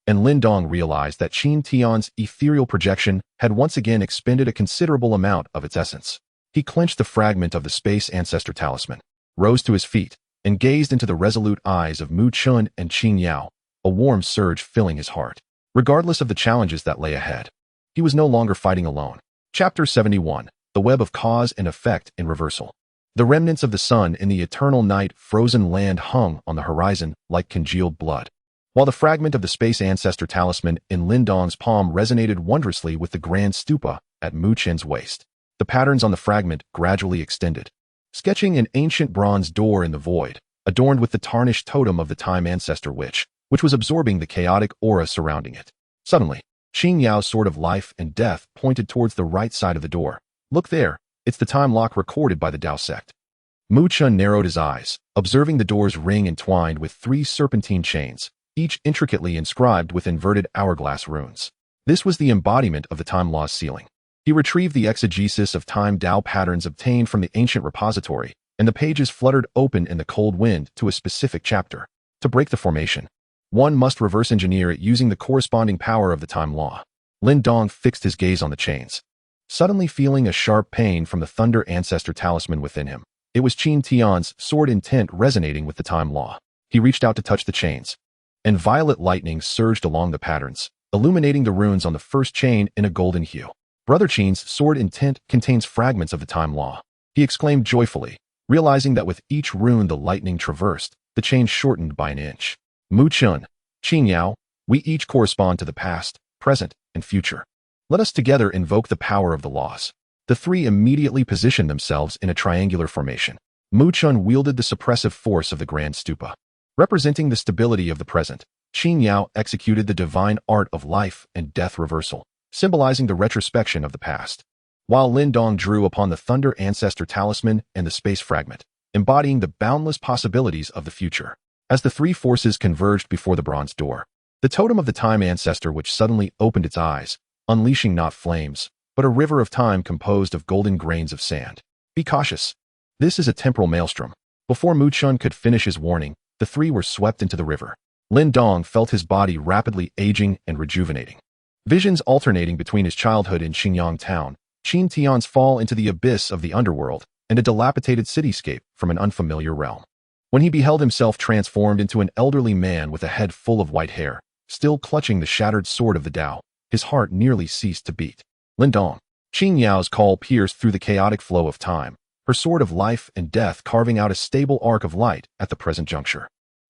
and Lin Dong realized that Qin Tian's ethereal projection had once again expended a considerable amount of its essence. He clenched the fragment of the Space Ancestor Talisman, rose to his feet, and gazed into the resolute eyes of Mu Chun and Qin Yao, a warm surge filling his heart. Regardless of the challenges that lay ahead, he was no longer fighting alone. Chapter 71, The Web of Cause and Effect in Reversal. The remnants of the sun in the eternal night-frozen land hung on the horizon like congealed blood, while the fragment of the Space Ancestor Talisman in Lin Dong's palm resonated wondrously with the grand stupa at Mu Chun's waist. The patterns on the fragment gradually extended, sketching an ancient bronze door in the void, adorned with the tarnished totem of the Time Ancestor Witch, which was absorbing the chaotic aura surrounding it. Suddenly, Qin Yao's sword of life and death pointed towards the right side of the door. Look there, it's the time lock recorded by the Dao sect. Mu Chun narrowed his eyes, observing the door's ring entwined with 3 serpentine chains, each intricately inscribed with inverted hourglass runes. This was the embodiment of the time law's sealing. He retrieved the exegesis of time Dao patterns obtained from the ancient repository, and the pages fluttered open in the cold wind to a specific chapter. To break the formation, one must reverse engineer it using the corresponding power of the time law. Lin Dong fixed his gaze on the chains, suddenly feeling a sharp pain from the Thunder Ancestor talisman within him. It was Qin Tian's sword intent resonating with the time law. He reached out to touch the chains, and violet lightning surged along the patterns, illuminating the runes on the first chain in a golden hue. Brother Qin's sword intent contains fragments of the time law. He exclaimed joyfully, realizing that with each rune the lightning traversed, the chain shortened by an inch. Mu Chun, Qin Yao, we each correspond to the past, present, and future. Let us together invoke the power of the laws. The three immediately positioned themselves in a triangular formation. Mu Chun wielded the suppressive force of the Grand Stupa. Representing the stability of the present, Qin Yao executed the divine art of life and death reversal, symbolizing the retrospection of the past, while Lin Dong drew upon the Thunder Ancestor talisman and the space fragment, embodying the boundless possibilities of the future. As the three forces converged before the bronze door, the totem of the Time Ancestor which suddenly opened its eyes, unleashing not flames, but a river of time composed of golden grains of sand. Be cautious. This is a temporal maelstrom. Before Mu Chun could finish his warning, the three were swept into the river. Lin Dong felt his body rapidly aging and rejuvenating. Visions alternating between his childhood in Xingyang town, Qin Tian's fall into the abyss of the underworld, and a dilapidated cityscape from an unfamiliar realm. When he beheld himself transformed into an elderly man with a head full of white hair, still clutching the shattered sword of the Tao, his heart nearly ceased to beat. Lin Dong. Qin Yao's call pierced through the chaotic flow of time, her sword of life and death carving out a stable arc of light at the present juncture.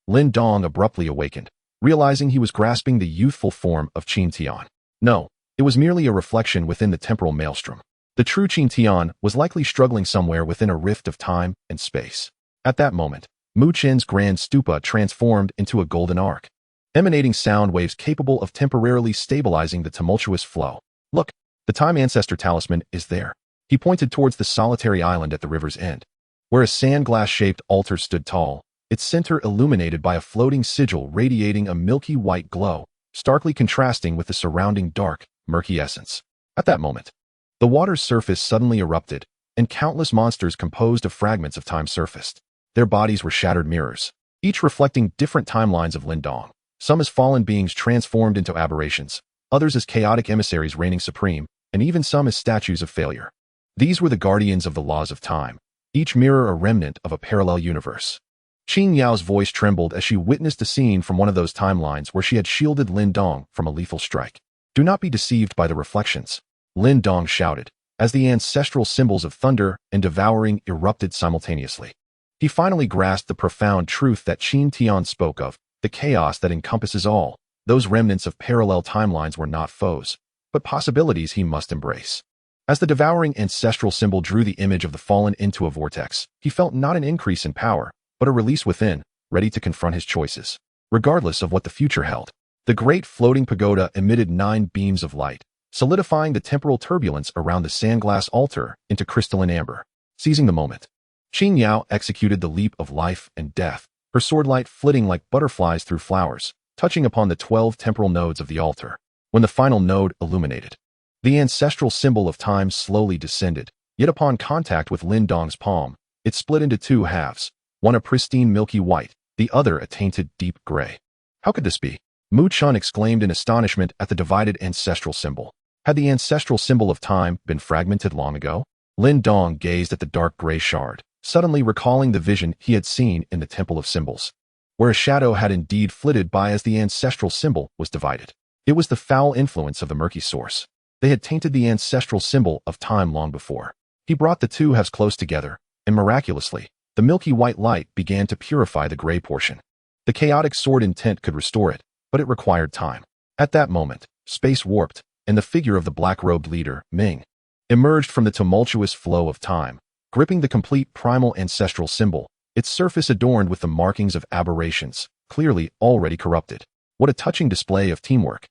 Lin Dong abruptly awakened, realizing he was grasping the youthful form of Qin Tian. No, it was merely a reflection within the temporal maelstrom. The true Qin Tian was likely struggling somewhere within a rift of time and space. At that moment, Mu Chen's grand stupa transformed into a golden arc, emanating sound waves capable of temporarily stabilizing the tumultuous flow. Look, the Time Ancestor talisman is there. He pointed towards the solitary island at the river's end, where a sand-glass-shaped altar stood tall, its center illuminated by a floating sigil radiating a milky white glow, starkly contrasting with the surrounding dark, murky essence. At that moment, the water's surface suddenly erupted, and countless monsters composed of fragments of time surfaced. Their bodies were shattered mirrors, each reflecting different timelines of Lin Dong, some as fallen beings transformed into aberrations, others as chaotic emissaries reigning supreme, and even some as statues of failure. These were the guardians of the laws of time, each mirror a remnant of a parallel universe. Qin Yao's voice trembled as she witnessed a scene from one of those timelines where she had shielded Lin Dong from a lethal strike. Do not be deceived by the reflections, Lin Dong shouted, as the ancestral symbols of thunder and devouring erupted simultaneously. He finally grasped the profound truth that Qin Tian spoke of, the chaos that encompasses all. Those remnants of parallel timelines were not foes, but possibilities he must embrace. As the devouring ancestral symbol drew the image of the fallen into a vortex, he felt not an increase in power, but a release within, ready to confront his choices, regardless of what the future held. The great floating pagoda emitted 9 beams of light, solidifying the temporal turbulence around the sandglass altar into crystalline amber. Seizing the moment, Qin Yao executed the leap of life and death, her sword light flitting like butterflies through flowers, touching upon the 12 temporal nodes of the altar. When the final node illuminated, the ancestral symbol of time slowly descended, yet upon contact with Lin Dong's palm, it split into 2 halves, one a pristine milky white, the other a tainted deep gray. How could this be? Mu Chun exclaimed in astonishment at the divided ancestral symbol. Had the ancestral symbol of time been fragmented long ago? Lin Dong gazed at the dark gray shard, suddenly recalling the vision he had seen in the Temple of Symbols, where a shadow had indeed flitted by as the ancestral symbol was divided. It was the foul influence of the murky source. They had tainted the ancestral symbol of time long before. He brought the 2 halves close together, and miraculously, the milky white light began to purify the gray portion. The chaotic sword intent could restore it, but it required time. At that moment, space warped, and the figure of the black-robed leader, Ming, emerged from the tumultuous flow of time, gripping the complete primal ancestral symbol, its surface adorned with the markings of aberrations, clearly already corrupted. What a touching display of teamwork!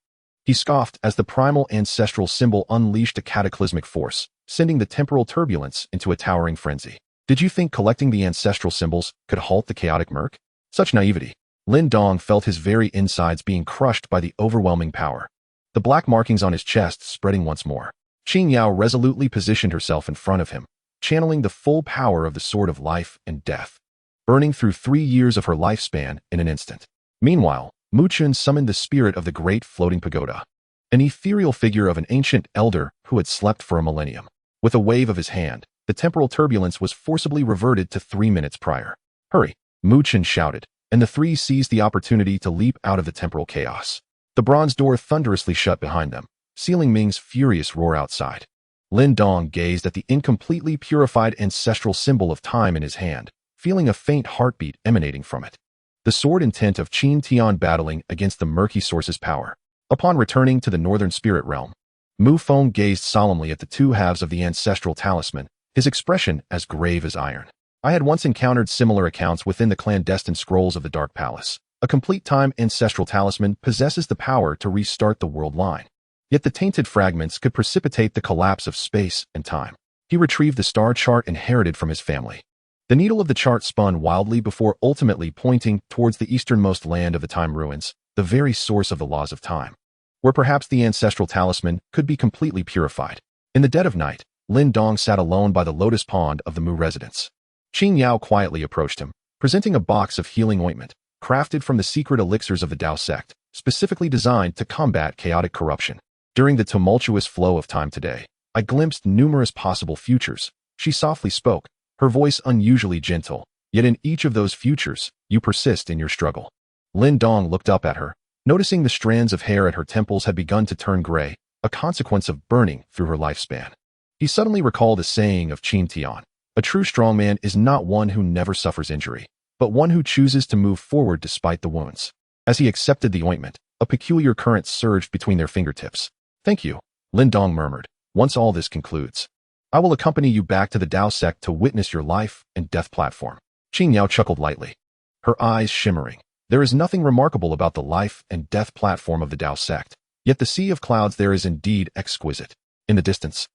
He scoffed as the primal ancestral symbol unleashed a cataclysmic force, sending the temporal turbulence into a towering frenzy. Did you think collecting the ancestral symbols could halt the chaotic murk? Such naivety. Lin Dong felt his very insides being crushed by the overwhelming power. the black markings on his chest spreading once more. Qin Yao resolutely positioned herself in front of him, channeling the full power of the sword of life and death, burning through 3 years of her lifespan in an instant. Meanwhile, Mu Chun summoned the spirit of the great floating pagoda, an ethereal figure of an ancient elder who had slept for a millennium. With a wave of his hand, the temporal turbulence was forcibly reverted to 3 minutes prior. Hurry! Mu Chun shouted, and the three seized the opportunity to leap out of the temporal chaos. The bronze door thunderously shut behind them, sealing Ming's furious roar outside. Lin Dong gazed at the incompletely purified ancestral symbol of time in his hand, feeling a faint heartbeat emanating from it. The sword intent of Qin Tian battling against the murky source's power. Upon returning to the northern spirit realm, Mu Feng gazed solemnly at the two halves of the ancestral talisman, his expression as grave as iron. I had once encountered similar accounts within the clandestine scrolls of the Dark Palace. A complete time ancestral talisman possesses the power to restart the world line. Yet the tainted fragments could precipitate the collapse of space and time. He retrieved the star chart inherited from his family. The needle of the chart spun wildly before ultimately pointing towards the easternmost land of the time ruins, the very source of the laws of time, where perhaps the ancestral talisman could be completely purified. In the dead of night, Lin Dong sat alone by the lotus pond of the Mu residence. Qin Yao quietly approached him, presenting a box of healing ointment, crafted from the secret elixirs of the Tao sect, specifically designed to combat chaotic corruption. During the tumultuous flow of time today, I glimpsed numerous possible futures, she softly spoke, her voice unusually gentle, yet in each of those futures, you persist in your struggle. Lin Dong looked up at her, noticing the strands of hair at her temples had begun to turn gray, a consequence of burning through her lifespan. He suddenly recalled a saying of Qin Tian, a true strongman is not one who never suffers injury, but one who chooses to move forward despite the wounds. As he accepted the ointment, a peculiar current surged between their fingertips. Thank you, Lin Dong murmured. Once all this concludes, I will accompany you back to the Tao sect to witness your life and death platform. Qin Yao chuckled lightly, her eyes shimmering. There is nothing remarkable about the life and death platform of the Tao sect, yet the sea of clouds there is indeed exquisite. In the distance,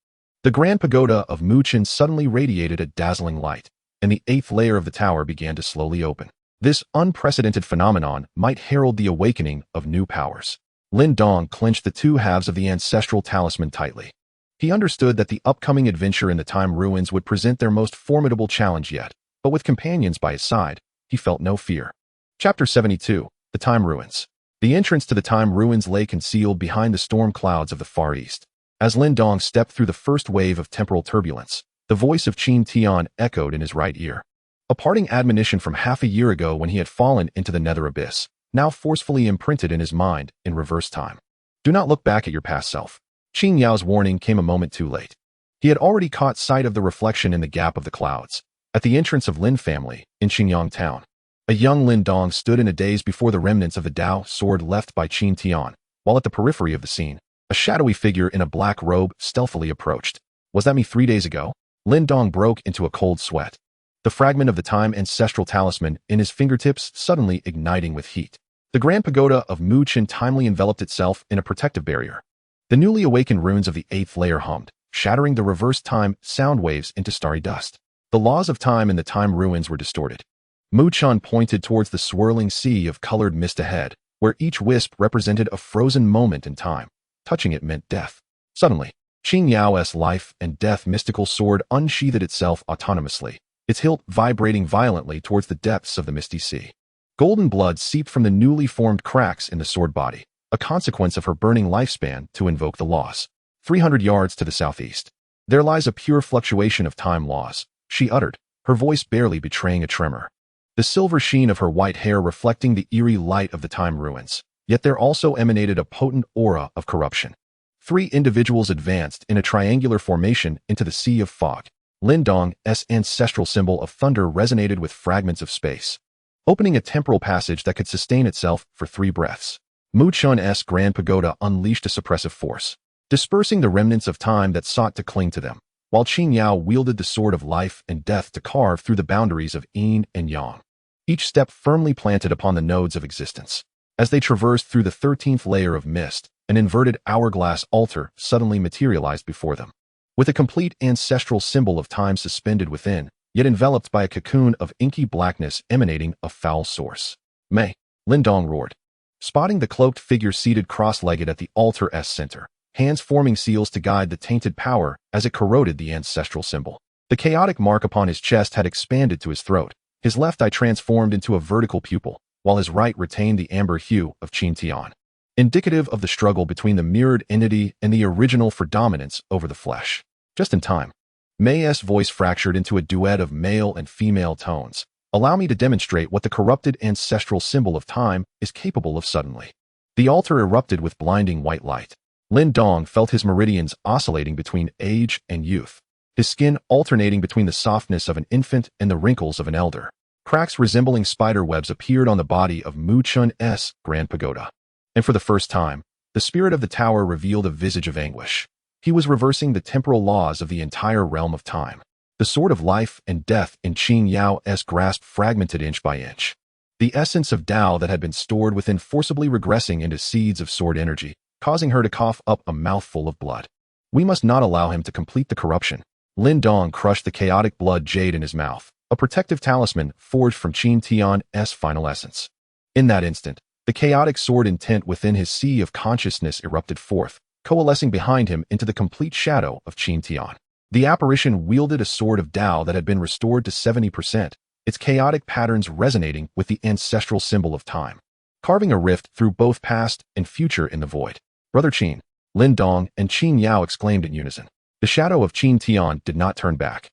the grand pagoda of Mu Chun suddenly radiated a dazzling light, and the 8th layer of the tower began to slowly open. This unprecedented phenomenon might herald the awakening of new powers. Lin Dong clenched the two halves of the ancestral talisman tightly. He understood that the upcoming adventure in the time ruins would present their most formidable challenge yet, but with companions by his side, he felt no fear. Chapter 72, The Time Ruins. The entrance to the time ruins lay concealed behind the storm clouds of the Far East. As Lin Dong stepped through the first wave of temporal turbulence, the voice of Qin Tian echoed in his right ear. A parting admonition from half a year ago when he had fallen into the nether abyss, now forcefully imprinted in his mind in reverse time. Do not look back at your past self. Qin Yao's warning came a moment too late. He had already caught sight of the reflection in the gap of the clouds, at the entrance of Lin family, in Xingyang town. A young Lin Dong stood in a daze before the remnants of the Tao sword left by Qin Tian, while at the periphery of the scene, a shadowy figure in a black robe stealthily approached. Was that me 3 days ago? Lin Dong broke into a cold sweat, the fragment of the time ancestral talisman in his fingertips suddenly igniting with heat. The grand pagoda of Mu Chun timely enveloped itself in a protective barrier. The newly awakened runes of the 8th layer hummed, shattering the reverse time sound waves into starry dust. The laws of time in the time ruins were distorted. Mu Chun pointed towards the swirling sea of colored mist ahead, where each wisp represented a frozen moment in time. Touching it meant death. Suddenly, Qin Yao's life and death mystical sword unsheathed itself autonomously, its hilt vibrating violently towards the depths of the misty sea. Golden blood seeped from the newly formed cracks in the sword body, a consequence of her burning lifespan to invoke the laws. 300 yards to the southeast, there lies a pure fluctuation of time laws, she uttered, her voice barely betraying a tremor. The silver sheen of her white hair reflecting the eerie light of the time ruins, yet there also emanated a potent aura of corruption. 3 individuals advanced in a triangular formation into the sea of fog. Lin Dong's ancestral symbol of thunder resonated with fragments of space, opening a temporal passage that could sustain itself for 3 breaths. Mu Chun's grand pagoda unleashed a suppressive force, dispersing the remnants of time that sought to cling to them, while Qin Yao wielded the sword of life and death to carve through the boundaries of yin and yang, each step firmly planted upon the nodes of existence. As they traversed through the 13th layer of mist, an inverted hourglass altar suddenly materialized before them, with a complete ancestral symbol of time suspended within, yet enveloped by a cocoon of inky blackness emanating a foul source. May, Lin Dong roared. spotting the cloaked figure seated cross-legged at the altar's center, hands forming seals to guide the tainted power as it corroded the ancestral symbol. The chaotic mark upon his chest had expanded to his throat, his left eye transformed into a vertical pupil, while his right retained the amber hue of Qin Tian, indicative of the struggle between the mirrored entity and the original for dominance over the flesh. Just in time, May's voice fractured into a duet of male and female tones. Allow me to demonstrate what the corrupted ancestral symbol of time is capable of suddenly. The altar erupted with blinding white light. Lin Dong felt his meridians oscillating between age and youth, his skin alternating between the softness of an infant and the wrinkles of an elder. Cracks resembling spider webs appeared on the body of Mu Chun's Grand Pagoda. And for the first time, the spirit of the tower revealed a visage of anguish. He was reversing the temporal laws of the entire realm of time. The sword of life and death in Qin Yao's grasp fragmented inch by inch. The essence of Tao that had been stored within forcibly regressing into seeds of sword energy, causing her to cough up a mouthful of blood. We must not allow him to complete the corruption. Lin Dong crushed the chaotic blood jade in his mouth, a protective talisman forged from Qin Tian's final essence. In that instant, the chaotic sword intent within his sea of consciousness erupted forth, coalescing behind him into the complete shadow of Qin Tian. The apparition wielded a sword of Tao that had been restored to 70%, its chaotic patterns resonating with the ancestral symbol of time, carving a rift through both past and future in the void. Brother Qin, Lin Dong and Qin Yao exclaimed in unison. The shadow of Qin Tian did not turn back.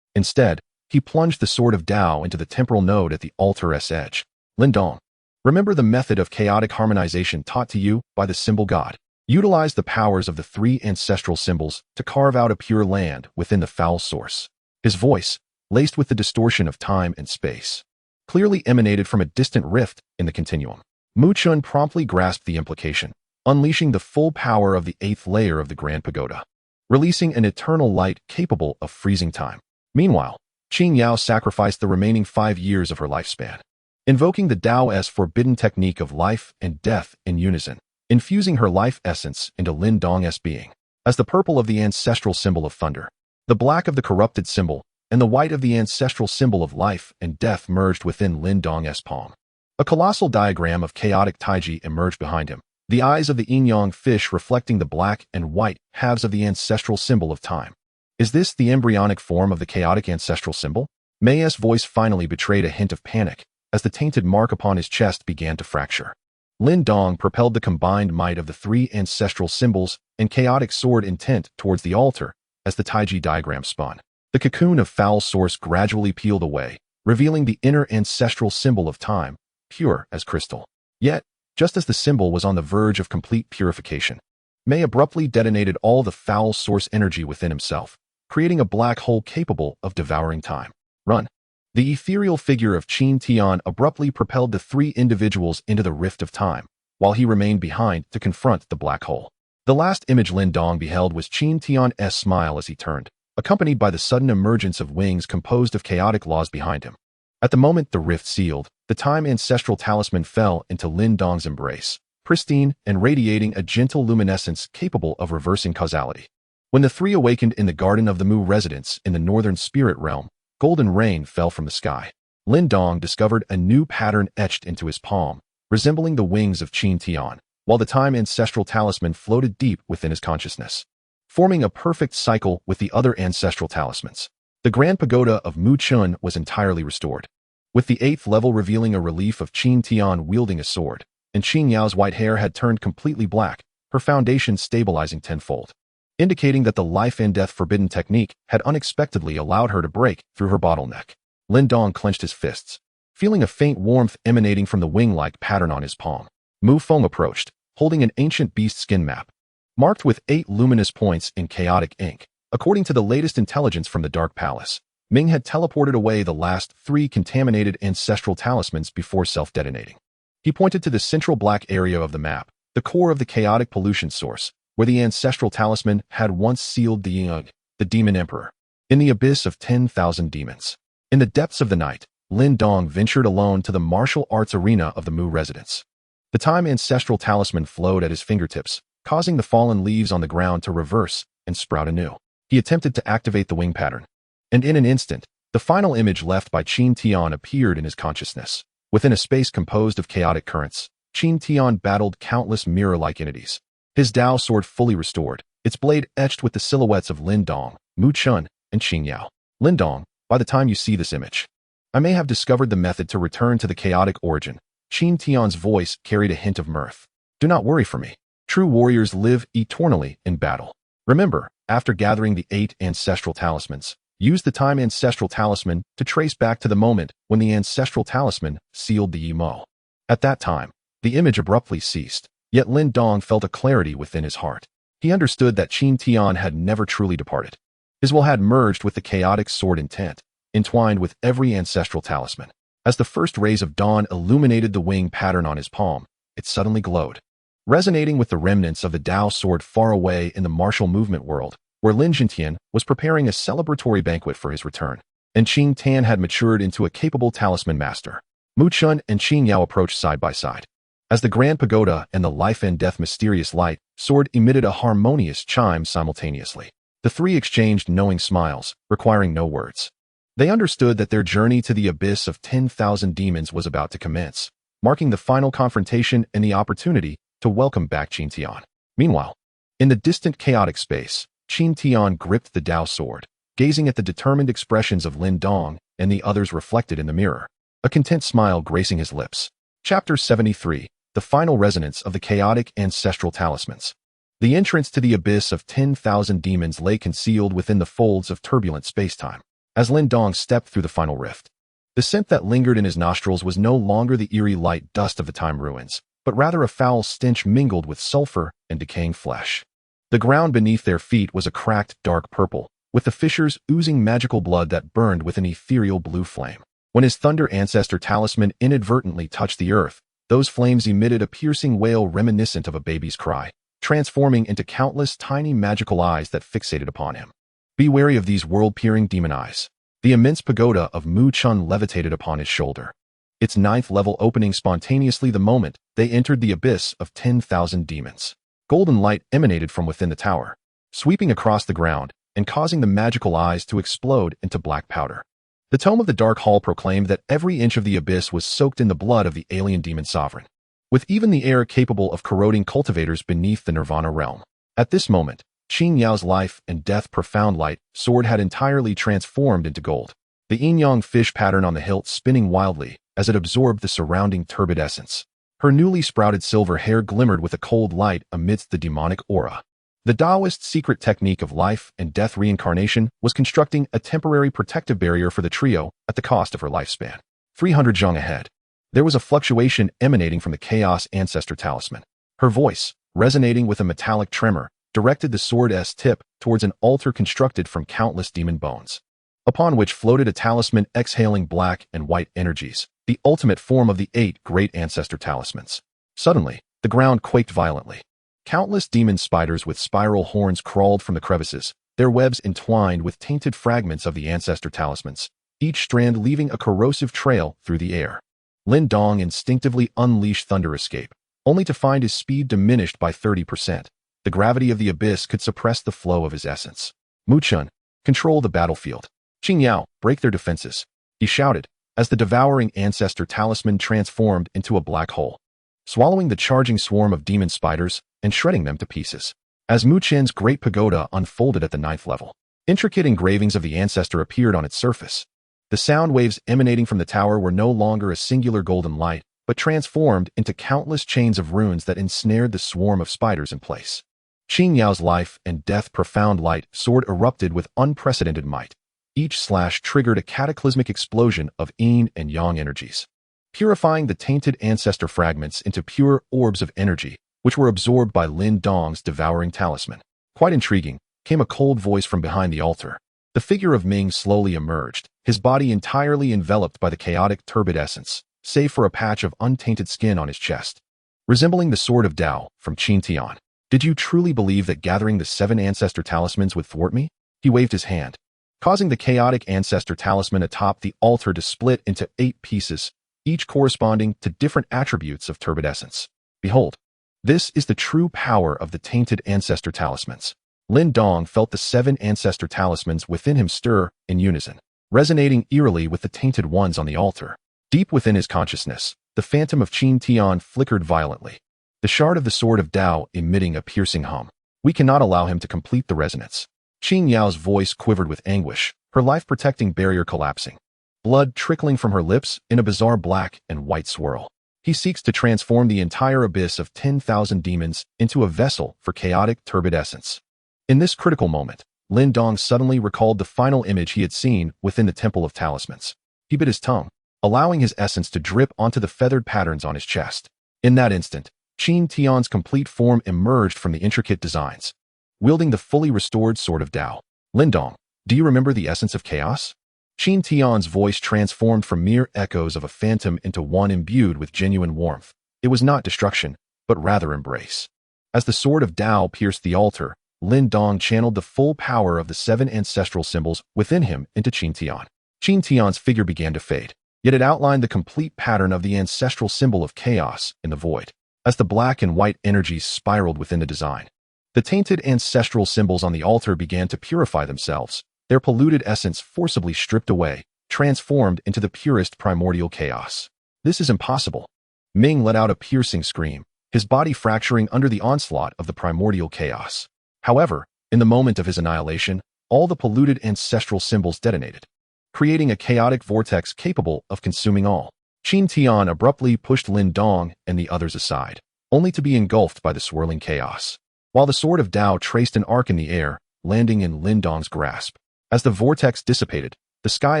Instead, he plunged the sword of Tao into the temporal node at the altar's edge. Lin Dong, remember the method of chaotic harmonization taught to you by the symbol god. Utilize the powers of the three ancestral symbols to carve out a pure land within the foul source. His voice, laced with the distortion of time and space, clearly emanated from a distant rift in the continuum. Mu Chun promptly grasped the implication, unleashing the full power of the 8th layer of the Grand Pagoda, releasing an eternal light capable of freezing time. Meanwhile, Qin Yao sacrificed the remaining 5 years of her lifespan, invoking the Tao's forbidden technique of life and death in unison, infusing her life essence into Lin Dong's being. As the purple of the ancestral symbol of thunder, the black of the corrupted symbol, and the white of the ancestral symbol of life and death merged within Lin Dong's palm. A colossal diagram of chaotic taiji emerged behind him, the eyes of the yin-yang fish reflecting the black and white halves of the ancestral symbol of time. Is this the embryonic form of the chaotic ancestral symbol? May's voice finally betrayed a hint of panic as the tainted mark upon his chest began to fracture. Lin Dong propelled the combined might of the 3 ancestral symbols and chaotic sword intent towards the altar as the taiji diagram spun. The cocoon of foul source gradually peeled away, revealing the inner ancestral symbol of time, pure as crystal. Yet, just as the symbol was on the verge of complete purification, May abruptly detonated all the foul source energy within himself, creating a black hole capable of devouring time. Run. The ethereal figure of Qin Tian abruptly propelled the 3 individuals into the rift of time, while he remained behind to confront the black hole. The last image Lin Dong beheld was Qin Tian's smile as he turned, accompanied by the sudden emergence of wings composed of chaotic laws behind him. At the moment the rift sealed, the time ancestral talisman fell into Lin Dong's embrace, pristine and radiating a gentle luminescence capable of reversing causality. When the 3 awakened in the garden of the Mu residence in the northern spirit realm, golden rain fell from the sky. Lin Dong discovered a new pattern etched into his palm, resembling the wings of Qin Tian, while the time ancestral talisman floated deep within his consciousness, forming a perfect cycle with the other ancestral talismans. The Grand Pagoda of Mu Chun was entirely restored, with the 8th level revealing a relief of Qin Tian wielding a sword, and Qin Yao's white hair had turned completely black, her foundation stabilizing tenfold, indicating that the life and death forbidden technique had unexpectedly allowed her to break through her bottleneck. Lin Dong clenched his fists, feeling a faint warmth emanating from the wing-like pattern on his palm. Mu Feng approached, holding an ancient beast skin map, marked with 8 luminous points in chaotic ink. According to the latest intelligence from the Dark Palace, Ming had teleported away the last 3 contaminated ancestral talismans before self-detonating. He pointed to the central black area of the map, the core of the chaotic pollution source, where the ancestral talisman had once sealed the Ying, the demon emperor, in the abyss of 10,000 demons. In the depths of the night, Lin Dong ventured alone to the martial arts arena of the Mu residence. The time ancestral talisman flowed at his fingertips, causing the fallen leaves on the ground to reverse and sprout anew. He attempted to activate the wing pattern, and in an instant, the final image left by Qin Tian appeared in his consciousness. Within a space composed of chaotic currents, Qin Tian battled countless mirror-like entities. His Dao sword fully restored, its blade etched with the silhouettes of Lin Dong, Mu Chun, and Qing Yao. Lin Dong, by the time you see this image, I may have discovered the method to return to the chaotic origin. Qin Tian's voice carried a hint of mirth. Do not worry for me. True warriors live eternally in battle. Remember, after gathering the 8 ancestral talismans, use the time ancestral talisman to trace back to the moment when the ancestral talisman sealed the Yimo. At that time, the image abruptly ceased, yet Lin Dong felt a clarity within his heart. He understood that Qin Tian had never truly departed. His will had merged with the chaotic sword intent, entwined with every ancestral talisman. As the first rays of dawn illuminated the wing pattern on his palm, it suddenly glowed, resonating with the remnants of the Dao sword far away in the martial movement world, where Lin Tian was preparing a celebratory banquet for his return, and Qin Tian had matured into a capable talisman master. Mu Chun and Qing Yao approached side by side. As the Grand Pagoda and the life and death mysterious light sword emitted a harmonious chime simultaneously. The three exchanged knowing smiles, requiring no words. They understood that their journey to the abyss of 10,000 demons was about to commence, marking the final confrontation and the opportunity to welcome back Qin Tian. Meanwhile, in the distant chaotic space, Qin Tian gripped the Dao sword, gazing at the determined expressions of Lin Dong and the others reflected in the mirror, a content smile gracing his lips. Chapter 73, The Final Resonance of the Chaotic Ancestral Talismans. The entrance to the abyss of 10,000 demons lay concealed within the folds of turbulent spacetime. As Lin Dong stepped through the final rift, the scent that lingered in his nostrils was no longer the eerie light dust of the time ruins, but rather a foul stench mingled with sulfur and decaying flesh. The ground beneath their feet was a cracked, dark purple, with the fissures oozing magical blood that burned with an ethereal blue flame. When his Thunder Ancestor talisman inadvertently touched the earth, those flames emitted a piercing wail reminiscent of a baby's cry, transforming into countless tiny magical eyes that fixated upon him. Be wary of these world-peering demon eyes. The immense pagoda of Mu Chun levitated upon his shoulder, its 9th level opening spontaneously the moment they entered the abyss of 10,000 demons. Golden light emanated from within the tower, sweeping across the ground and causing the magical eyes to explode into black powder. The tome of the Dark Hall proclaimed that every inch of the abyss was soaked in the blood of the alien demon sovereign, with even the air capable of corroding cultivators beneath the Nirvana realm. At this moment, Qing Yao's life and death profound light sword had entirely transformed into gold, the yin-yang fish pattern on the hilt spinning wildly as it absorbed the surrounding turbid essence. Her newly sprouted silver hair glimmered with a cold light amidst the demonic aura. The Taoist secret technique of life and death reincarnation was constructing a temporary protective barrier for the trio at the cost of her lifespan. 300 zhang ahead, there was a fluctuation emanating from the Chaos Ancestor talisman. Her voice, resonating with a metallic tremor, directed the sword's tip towards an altar constructed from countless demon bones, upon which floated a talisman exhaling black and white energies, the ultimate form of the 8 great ancestor talismans. Suddenly, the ground quaked violently. Countless demon spiders with spiral horns crawled from the crevices, their webs entwined with tainted fragments of the ancestor talismans, each strand leaving a corrosive trail through the air. Lin Dong instinctively unleashed Thunder Escape, only to find his speed diminished by 30%. The gravity of the abyss could suppress the flow of his essence. Mu Chun, control the battlefield. Qing Yao, break their defenses, he shouted, as the devouring ancestor talisman transformed into a black hole, swallowing the charging swarm of demon spiders and shredding them to pieces. As Mu Chen's great pagoda unfolded at the 9th level, intricate engravings of the ancestor appeared on its surface. The sound waves emanating from the tower were no longer a singular golden light, but transformed into countless chains of runes that ensnared the swarm of spiders in place. Qing Yao's life and death profound light sword erupted with unprecedented might. Each slash triggered a cataclysmic explosion of yin and yang energies, purifying the tainted ancestor fragments into pure orbs of energy, which were absorbed by Lin Dong's devouring talisman. Quite intriguing, came a cold voice from behind the altar. The figure of Ming slowly emerged, his body entirely enveloped by the chaotic turbid essence, save for a patch of untainted skin on his chest, resembling the sword of Dao from Qin Tian. Did you truly believe that gathering the 7 ancestor talismans would thwart me? He waved his hand, causing the chaotic ancestor talisman atop the altar to split into 8 pieces, each corresponding to different attributes of turbid essence. Behold, this is the true power of the tainted ancestor talismans. Lin Dong felt the 7 ancestor talismans within him stir in unison, resonating eerily with the tainted ones on the altar. Deep within his consciousness, the phantom of Qin Tian flickered violently, the shard of the sword of Tao emitting a piercing hum. We cannot allow him to complete the resonance. Qin Yao's voice quivered with anguish, her life-protecting barrier collapsing. Blood trickling from her lips in a bizarre black and white swirl. He seeks to transform the entire abyss of 10,000 demons into a vessel for chaotic, turbid essence. In this critical moment, Lin Dong suddenly recalled the final image he had seen within the Temple of Talismans. He bit his tongue, allowing his essence to drip onto the feathered patterns on his chest. In that instant, Qin Tian's complete form emerged from the intricate designs, wielding the fully restored sword of Tao. Lin Dong, do you remember the essence of chaos? Qin Tian's voice transformed from mere echoes of a phantom into one imbued with genuine warmth. It was not destruction, but rather embrace. As the sword of Tao pierced the altar, Lin Dong channeled the full power of the 7 ancestral symbols within him into Qin Tian. Qin Tian's figure began to fade, yet it outlined the complete pattern of the ancestral symbol of chaos in the void. As the black and white energies spiraled within the design, the tainted ancestral symbols on the altar began to purify themselves, their polluted essence forcibly stripped away, transformed into the purest primordial chaos. This is impossible. Ming let out a piercing scream, his body fracturing under the onslaught of the primordial chaos. However, in the moment of his annihilation, all the polluted ancestral symbols detonated, creating a chaotic vortex capable of consuming all. Qin Tian abruptly pushed Lin Dong and the others aside, only to be engulfed by the swirling chaos. While the sword of Tao traced an arc in the air, landing in Lin Dong's grasp. As the vortex dissipated, the sky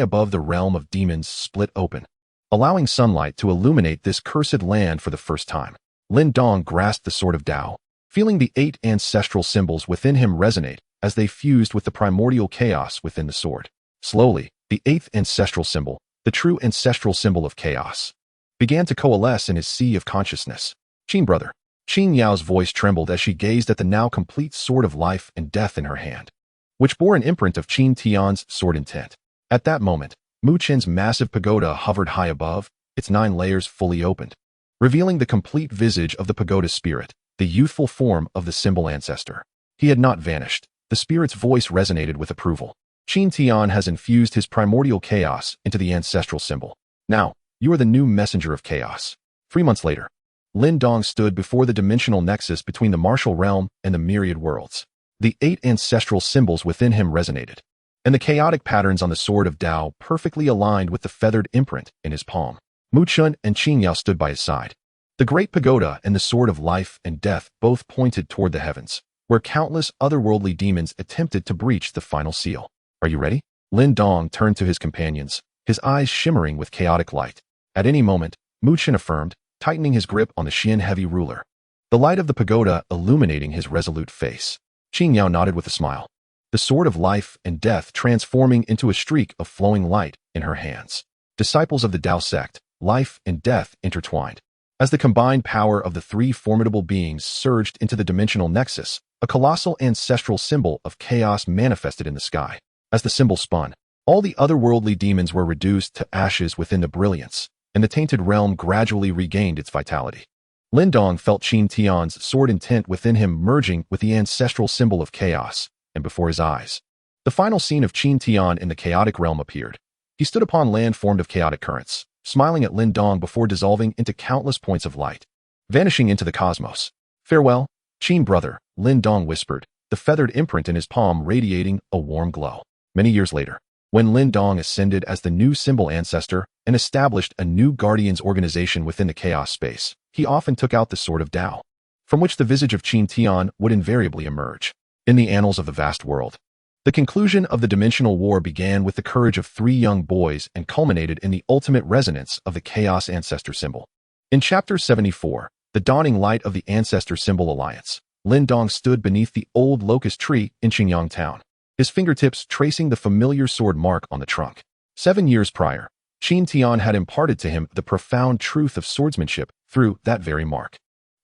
above the realm of demons split open, allowing sunlight to illuminate this cursed land for the first time. Lin Dong grasped the sword of Tao, feeling the 8 ancestral symbols within him resonate as they fused with the primordial chaos within the sword. Slowly, the 8th ancestral symbol, the true ancestral symbol of chaos, began to coalesce in his sea of consciousness. Qin brother. Qin Yao's voice trembled as she gazed at the now complete sword of life and death in her hand, which bore an imprint of Qin Tian's sword intent. At that moment, Mu Qin's massive pagoda hovered high above, its 9 layers fully opened, revealing the complete visage of the pagoda's spirit, the youthful form of the symbol ancestor. He had not vanished. The spirit's voice resonated with approval. Qin Tian has infused his primordial chaos into the ancestral symbol. Now, you are the new messenger of chaos. 3 months later, Lin Dong stood before the dimensional nexus between the martial realm and the myriad worlds. The 8 ancestral symbols within him resonated, and the chaotic patterns on the sword of Tao perfectly aligned with the feathered imprint in his palm. Mu Qin and Qin Yao stood by his side. The great pagoda and the sword of life and death both pointed toward the heavens, where countless otherworldly demons attempted to breach the final seal. Are you ready? Lin Dong turned to his companions, his eyes shimmering with chaotic light. At any moment, Mu Qin affirmed, tightening his grip on the Xian heavy ruler, the light of the pagoda illuminating his resolute face. Qin Yao nodded with a smile, the sword of life and death transforming into a streak of flowing light in her hands. Disciples of the Tao sect, life and death intertwined. As the combined power of the 3 formidable beings surged into the dimensional nexus, a colossal ancestral symbol of chaos manifested in the sky. As the symbol spun, all the otherworldly demons were reduced to ashes within the brilliance, and the tainted realm gradually regained its vitality. Lin Dong felt Qin Tian's sword intent within him merging with the ancestral symbol of chaos, and before his eyes, the final scene of Qin Tian in the chaotic realm appeared. He stood upon land formed of chaotic currents, smiling at Lin Dong before dissolving into countless points of light, vanishing into the cosmos. Farewell, Qin brother, Lin Dong whispered, the feathered imprint in his palm radiating a warm glow. Many years later, when Lin Dong ascended as the new symbol ancestor and established a new guardians organization within the chaos space, he often took out the sword of Tao, from which the visage of Qin Tian would invariably emerge. In the annals of the vast world, the conclusion of the dimensional war began with the courage of 3 young boys and culminated in the ultimate resonance of the chaos ancestor symbol. In Chapter 74, the dawning light of the ancestor symbol alliance, Lin Dong stood beneath the old locust tree in Qingyang town, his fingertips tracing the familiar sword mark on the trunk. 7 years prior, Qin Tian had imparted to him the profound truth of swordsmanship through that very mark.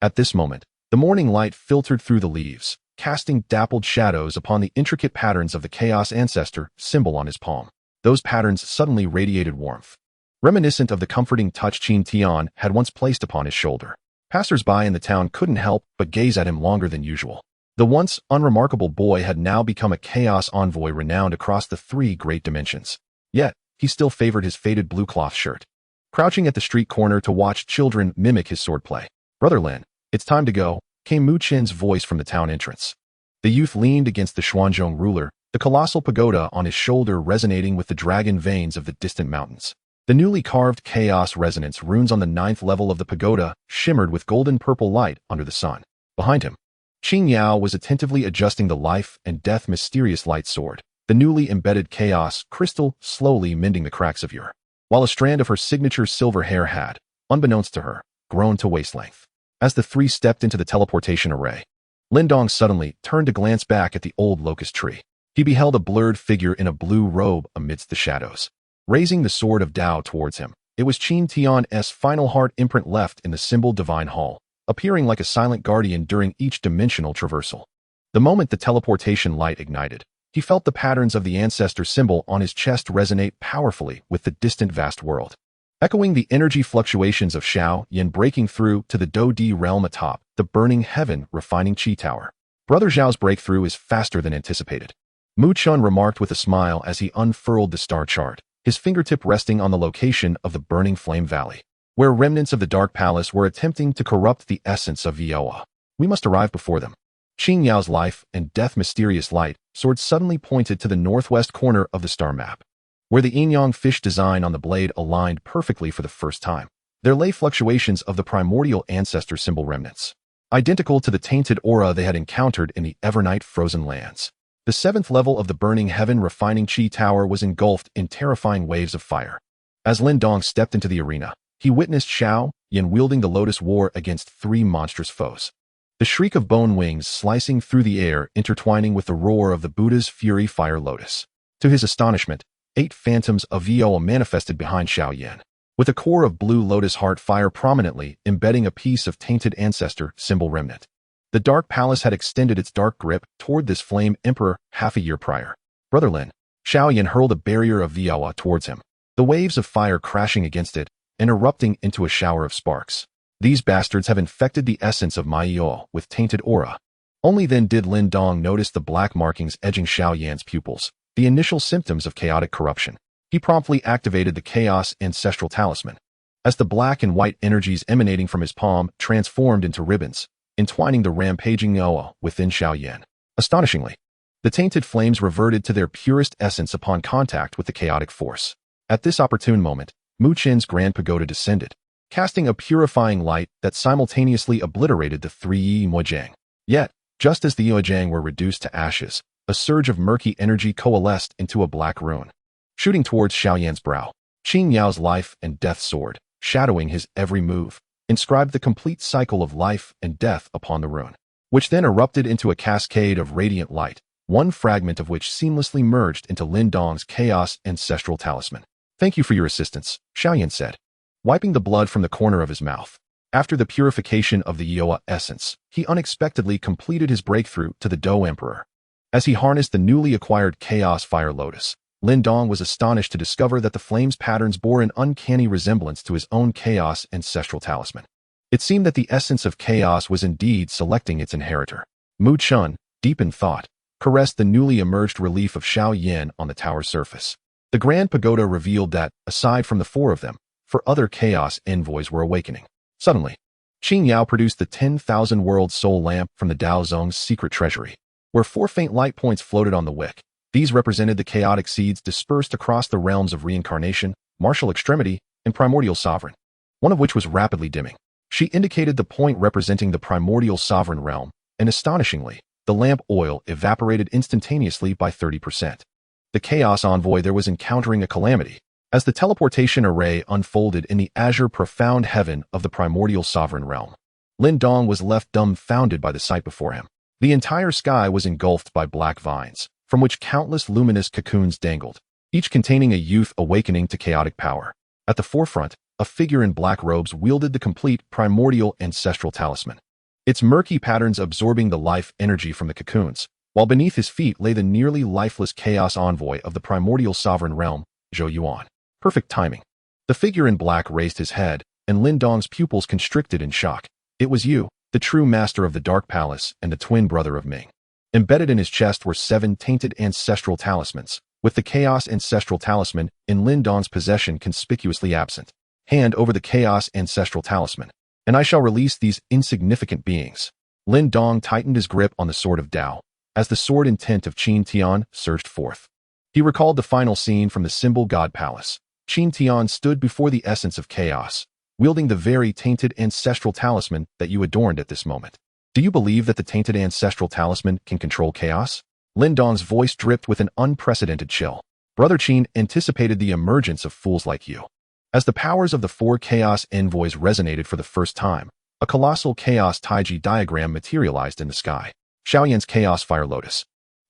At this moment, the morning light filtered through the leaves, casting dappled shadows upon the intricate patterns of the chaos ancestor symbol on his palm. Those patterns suddenly radiated warmth, reminiscent of the comforting touch Qin Tian had once placed upon his shoulder. Passers-by in the town couldn't help but gaze at him longer than usual. The once unremarkable boy had now become a chaos envoy renowned across the 3 great dimensions. Yet, he still favored his faded blue cloth shirt, crouching at the street corner to watch children mimic his swordplay. "Brother Lin, it's time to go," came Mu Qin's voice from the town entrance. The youth leaned against the Xuanzhong ruler, the colossal pagoda on his shoulder resonating with the dragon veins of the distant mountains. The newly carved chaos resonance runes on the 9th level of the pagoda shimmered with golden-purple light under the sun. Behind him, Qing Yao was attentively adjusting the life and death mysterious light sword, the newly embedded chaos crystal slowly mending the cracks of your, while a strand of her signature silver hair had, unbeknownst to her, grown to waist length. As the three stepped into the teleportation array, Lindong suddenly turned to glance back at the old locust tree. He beheld a blurred figure in a blue robe amidst the shadows. Raising the sword of Tao towards him, it was Qin Tian's final heart imprint left in the symbol Divine Hall, appearing like a silent guardian during each dimensional traversal. The moment the teleportation light ignited, he felt the patterns of the ancestor symbol on his chest resonate powerfully with the distant vast world, echoing the energy fluctuations of Xiao Yin breaking through to the Do Di realm atop the burning heaven refining Qi Tower. Brother Zhao's breakthrough is faster than anticipated, Mu Chun remarked with a smile as he unfurled the star chart, his fingertip resting on the location of the burning flame valley, where remnants of the Dark Palace were attempting to corrupt the essence of Vioa. "We must arrive before them." Qing Yao's life and death mysterious light sword suddenly pointed to the northwest corner of the star map, where the yin-yang fish design on the blade aligned perfectly for the first time. There lay fluctuations of the primordial ancestor symbol remnants, identical to the tainted aura they had encountered in the Evernight frozen lands. The 7th level of the burning heaven refining Qi Tower was engulfed in terrifying waves of fire. As Lin Dong stepped into the arena, he witnessed Xiao Yin wielding the Lotus War against 3 monstrous foes. The shriek of bone wings slicing through the air intertwining with the roar of the Buddha's fury fire lotus. To his astonishment, 8 phantoms of Viola manifested behind Xiao Yin, with a core of blue lotus heart fire prominently embedding a piece of tainted ancestor symbol remnant. The Dark Palace had extended its dark grip toward this flame emperor half a year prior. "Brother Lin," Xiao Yin hurled a barrier of Viola towards him, the waves of fire crashing against it and erupting into a shower of sparks. "These bastards have infected the essence of my Yo with tainted aura." Only then did Lin Dong notice the black markings edging Xiao Yan's pupils, the initial symptoms of chaotic corruption. He promptly activated the Chaos Ancestral Talisman. As the black and white energies emanating from his palm transformed into ribbons, entwining the rampaging Noah within Xiao Yan. Astonishingly, the tainted flames reverted to their purest essence upon contact with the chaotic force. At this opportune moment, Mu Qin's grand pagoda descended, casting a purifying light that simultaneously obliterated the 3 Yi Mojang. Yet, just as the Yojang were reduced to ashes, a surge of murky energy coalesced into a black rune, shooting towards Xiao Yan's brow. Qing Yao's life and death sword, shadowing his every move, inscribed the complete cycle of life and death upon the rune, which then erupted into a cascade of radiant light, one fragment of which seamlessly merged into Lin Dong's Chaos Ancestral Talisman. "Thank you for your assistance," Xiao Yan said, wiping the blood from the corner of his mouth. After the purification of the Yoa essence, he unexpectedly completed his breakthrough to the Do Emperor. As he harnessed the newly acquired Chaos Fire Lotus, Lin Dong was astonished to discover that the flame's patterns bore an uncanny resemblance to his own Chaos Ancestral Talisman. It seemed that the essence of chaos was indeed selecting its inheritor. Mu Chun, deep in thought, caressed the newly emerged relief of Xiao Yin on the tower's surface. The Grand Pagoda revealed that, aside from the 4 of them, 4 other chaos envoys were awakening. Suddenly, Qing Yao produced the 10,000 World Soul Lamp from the Dao Zong's secret treasury, where 4 faint light points floated on the wick. These represented the chaotic seeds dispersed across the realms of reincarnation, martial extremity, and primordial sovereign, one of which was rapidly dimming. She indicated the point representing the primordial sovereign realm, and astonishingly, the lamp oil evaporated instantaneously by 30%. The Chaos Envoy there was encountering a calamity. As the teleportation array unfolded in the azure profound heaven of the primordial sovereign realm, Lin Dong was left dumbfounded by the sight before him. The entire sky was engulfed by black vines, from which countless luminous cocoons dangled, each containing a youth awakening to chaotic power. At the forefront, a figure in black robes wielded the complete primordial ancestral talisman, its murky patterns absorbing the life energy from the cocoons, while beneath his feet lay the nearly lifeless chaos envoy of the primordial sovereign realm, Zhou Yuan. Perfect timing. The figure in black raised his head, and Lin Dong's pupils constricted in shock. It was you, the true master of the Dark Palace and the twin brother of Ming. Embedded in his chest were 7 tainted ancestral talismans, with the Chaos Ancestral Talisman in Lin Dong's possession conspicuously absent. hand over the Chaos Ancestral Talisman, and I shall release these insignificant beings. Lin Dong tightened his grip on the Sword of Tao, as the sword intent of Qin Tian surged forth. He recalled the final scene from the Symbol God Palace. Qin Tian stood before the essence of chaos, wielding the very tainted ancestral talisman that you adorned at this moment. Do you believe that the tainted ancestral talisman can control chaos? Lin Dong's voice dripped with an unprecedented chill. Brother Qin anticipated the emergence of fools like you. As the powers of the four chaos envoys resonated for the first time, a colossal chaos Taiji diagram materialized in the sky. Xiaoyan's Chaos Fire Lotus,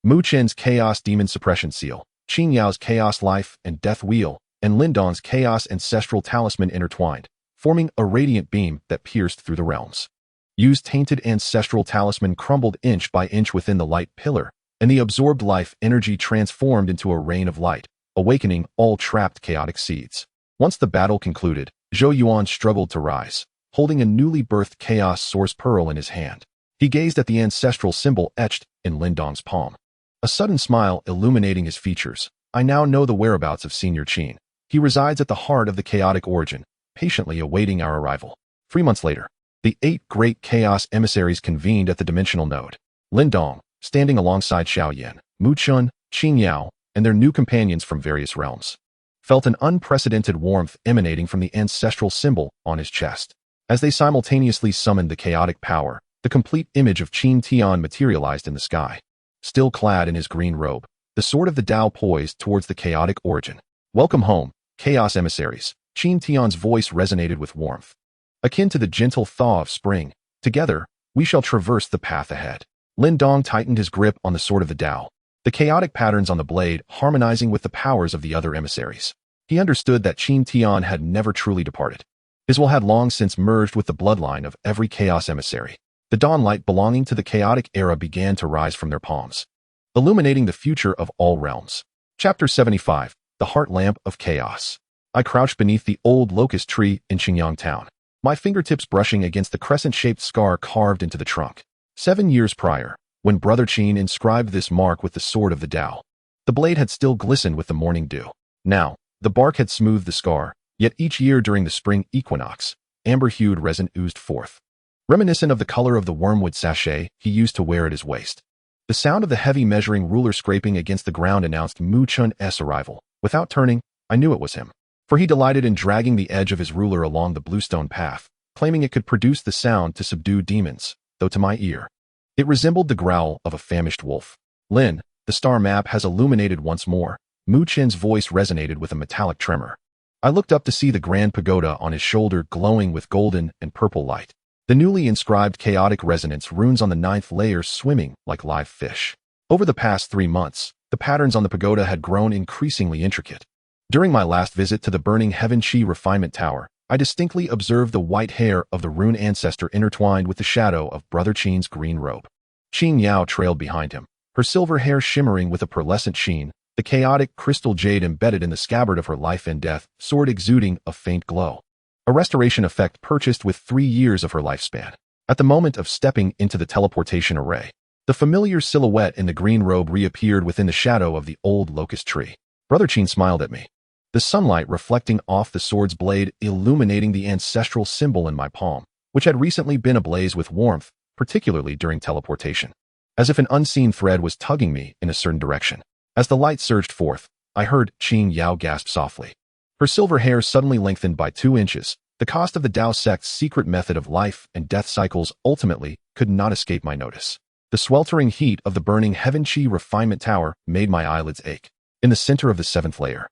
Mu Chen's Chaos Demon Suppression Seal, Qin Yao's Chaos Life and Death Wheel, and Lin Dong's Chaos Ancestral Talisman intertwined, forming a radiant beam that pierced through the realms. Yu's tainted ancestral talisman crumbled inch by inch within the light pillar, and the absorbed life energy transformed into a rain of light, awakening all trapped chaotic seeds. Once the battle concluded, Zhou Yuan struggled to rise, holding a newly birthed Chaos Source Pearl in his hand. He gazed at the ancestral symbol etched in Lin Dong's palm. A sudden smile illuminating his features. I now know the whereabouts of Senior Qin. He resides at the heart of the chaotic origin, patiently awaiting our arrival. 3 months later, the 8 great chaos emissaries convened at the dimensional node. Lin Dong, standing alongside Xiaoyan, Mu Chun, Qin Yao, and their new companions from various realms, felt an unprecedented warmth emanating from the ancestral symbol on his chest. As they simultaneously summoned the chaotic power, the complete image of Qin Tian materialized in the sky. Still clad in his green robe, the sword of the Tao poised towards the chaotic origin. Welcome home, chaos emissaries. Qin Tian's voice resonated with warmth, akin to the gentle thaw of spring. Together, we shall traverse the path ahead. Lin Dong tightened his grip on the sword of the Tao, the chaotic patterns on the blade harmonizing with the powers of the other emissaries. He understood that Qin Tian had never truly departed. His will had long since merged with the bloodline of every chaos emissary. The dawn light belonging to the chaotic era began to rise from their palms, illuminating the future of all realms. Chapter 75, The Heart Lamp of Chaos. I crouched beneath the old locust tree in Xingyang town, my fingertips brushing against the crescent-shaped scar carved into the trunk. 7 years prior, when Brother Qin inscribed this mark with the sword of the Tao, the blade had still glistened with the morning dew. Now, the bark had smoothed the scar, yet each year during the spring equinox, amber-hued resin oozed forth, reminiscent of the color of the wormwood sachet he used to wear at his waist. The sound of the heavy measuring ruler scraping against the ground announced Mu Chun's arrival. Without turning, I knew it was him, for he delighted in dragging the edge of his ruler along the bluestone path, claiming it could produce the sound to subdue demons, though to my ear, it resembled the growl of a famished wolf. Lin, the star map has illuminated once more. Mu Chen's voice resonated with a metallic tremor. I looked up to see the grand pagoda on his shoulder glowing with golden and purple light. The newly inscribed chaotic resonance runes on the 9th layer swimming like live fish. Over the past 3 months, the patterns on the pagoda had grown increasingly intricate. During my last visit to the burning Heaven Chi Refinement Tower, I distinctly observed the white hair of the rune ancestor intertwined with the shadow of Brother Qin's green robe. Qin Yao trailed behind him, her silver hair shimmering with a pearlescent sheen, the chaotic crystal jade embedded in the scabbard of her life and death sword exuding a faint glow. A restoration effect purchased with 3 years of her lifespan. At the moment of stepping into the teleportation array, the familiar silhouette in the green robe reappeared within the shadow of the old locust tree. Brother Qin smiled at me, the sunlight reflecting off the sword's blade illuminating the ancestral symbol in my palm, which had recently been ablaze with warmth, particularly during teleportation. As if an unseen thread was tugging me in a certain direction. As the light surged forth, I heard Qin Yao gasp softly. Her silver hair suddenly lengthened by 2 inches. The cost of the Tao sect's secret method of life and death cycles ultimately could not escape my notice. The sweltering heat of the burning Heaven Chi Refinement Tower made my eyelids ache. In the center of the 7th layer,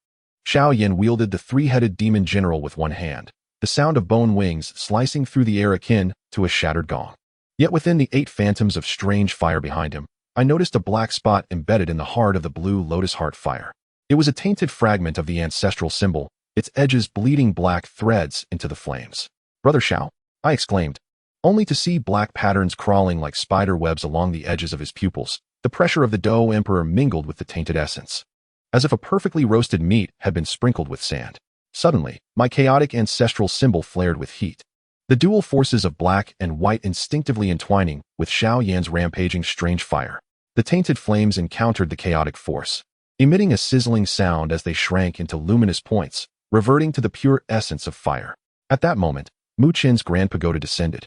Xiaoyan wielded the 3-headed demon general with one hand, the sound of bone wings slicing through the air akin to a shattered gong. Yet within the 8 phantoms of strange fire behind him, I noticed a black spot embedded in the heart of the blue lotus heart fire. It was a tainted fragment of the ancestral symbol, its edges bleeding black threads into the flames. Brother Xiao, I exclaimed, only to see black patterns crawling like spider webs along the edges of his pupils. The pressure of the Dou Emperor mingled with the tainted essence, as if a perfectly roasted meat had been sprinkled with sand. Suddenly, my chaotic ancestral symbol flared with heat. The dual forces of black and white instinctively entwining with Xiaoyan's rampaging strange fire. The tainted flames encountered the chaotic force, emitting a sizzling sound as they shrank into luminous points, reverting to the pure essence of fire. At that moment, Mu Qin's grand pagoda descended,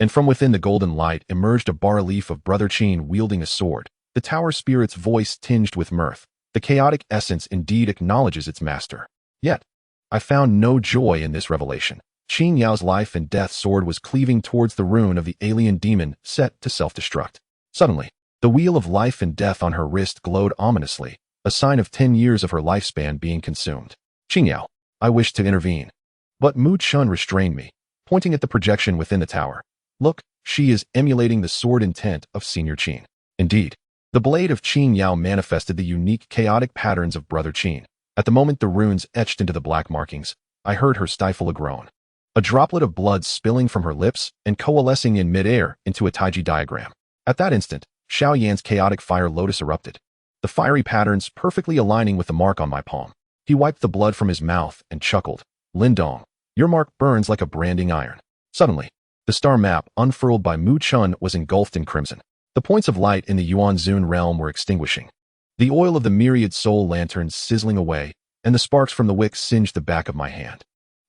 and from within the golden light emerged a bas-relief of Brother Qin wielding a sword, the tower spirit's voice tinged with mirth. The chaotic essence indeed acknowledges its master. Yet, I found no joy in this revelation. Qin Yao's life and death sword was cleaving towards the rune of the alien demon set to self-destruct. Suddenly, the wheel of life and death on her wrist glowed ominously, a sign of 10 years of her lifespan being consumed. Qin Yao, I wished to intervene, but Mu Chun restrained me, pointing at the projection within the tower. Look, she is emulating the sword intent of Senior Qin. Indeed, the blade of Qin Yao manifested the unique chaotic patterns of Brother Qin. At the moment the runes etched into the black markings, I heard her stifle a groan. A droplet of blood spilling from her lips and coalescing in mid-air into a Taiji diagram. At that instant, Xiao Yan's chaotic fire lotus erupted, the fiery patterns perfectly aligning with the mark on my palm. He wiped the blood from his mouth and chuckled. Lindong, your mark burns like a branding iron. Suddenly, the star map unfurled by Mu Chun was engulfed in crimson. The points of light in the Yuanzun realm were extinguishing. The oil of the myriad soul lanterns sizzling away, and the sparks from the wicks singed the back of my hand.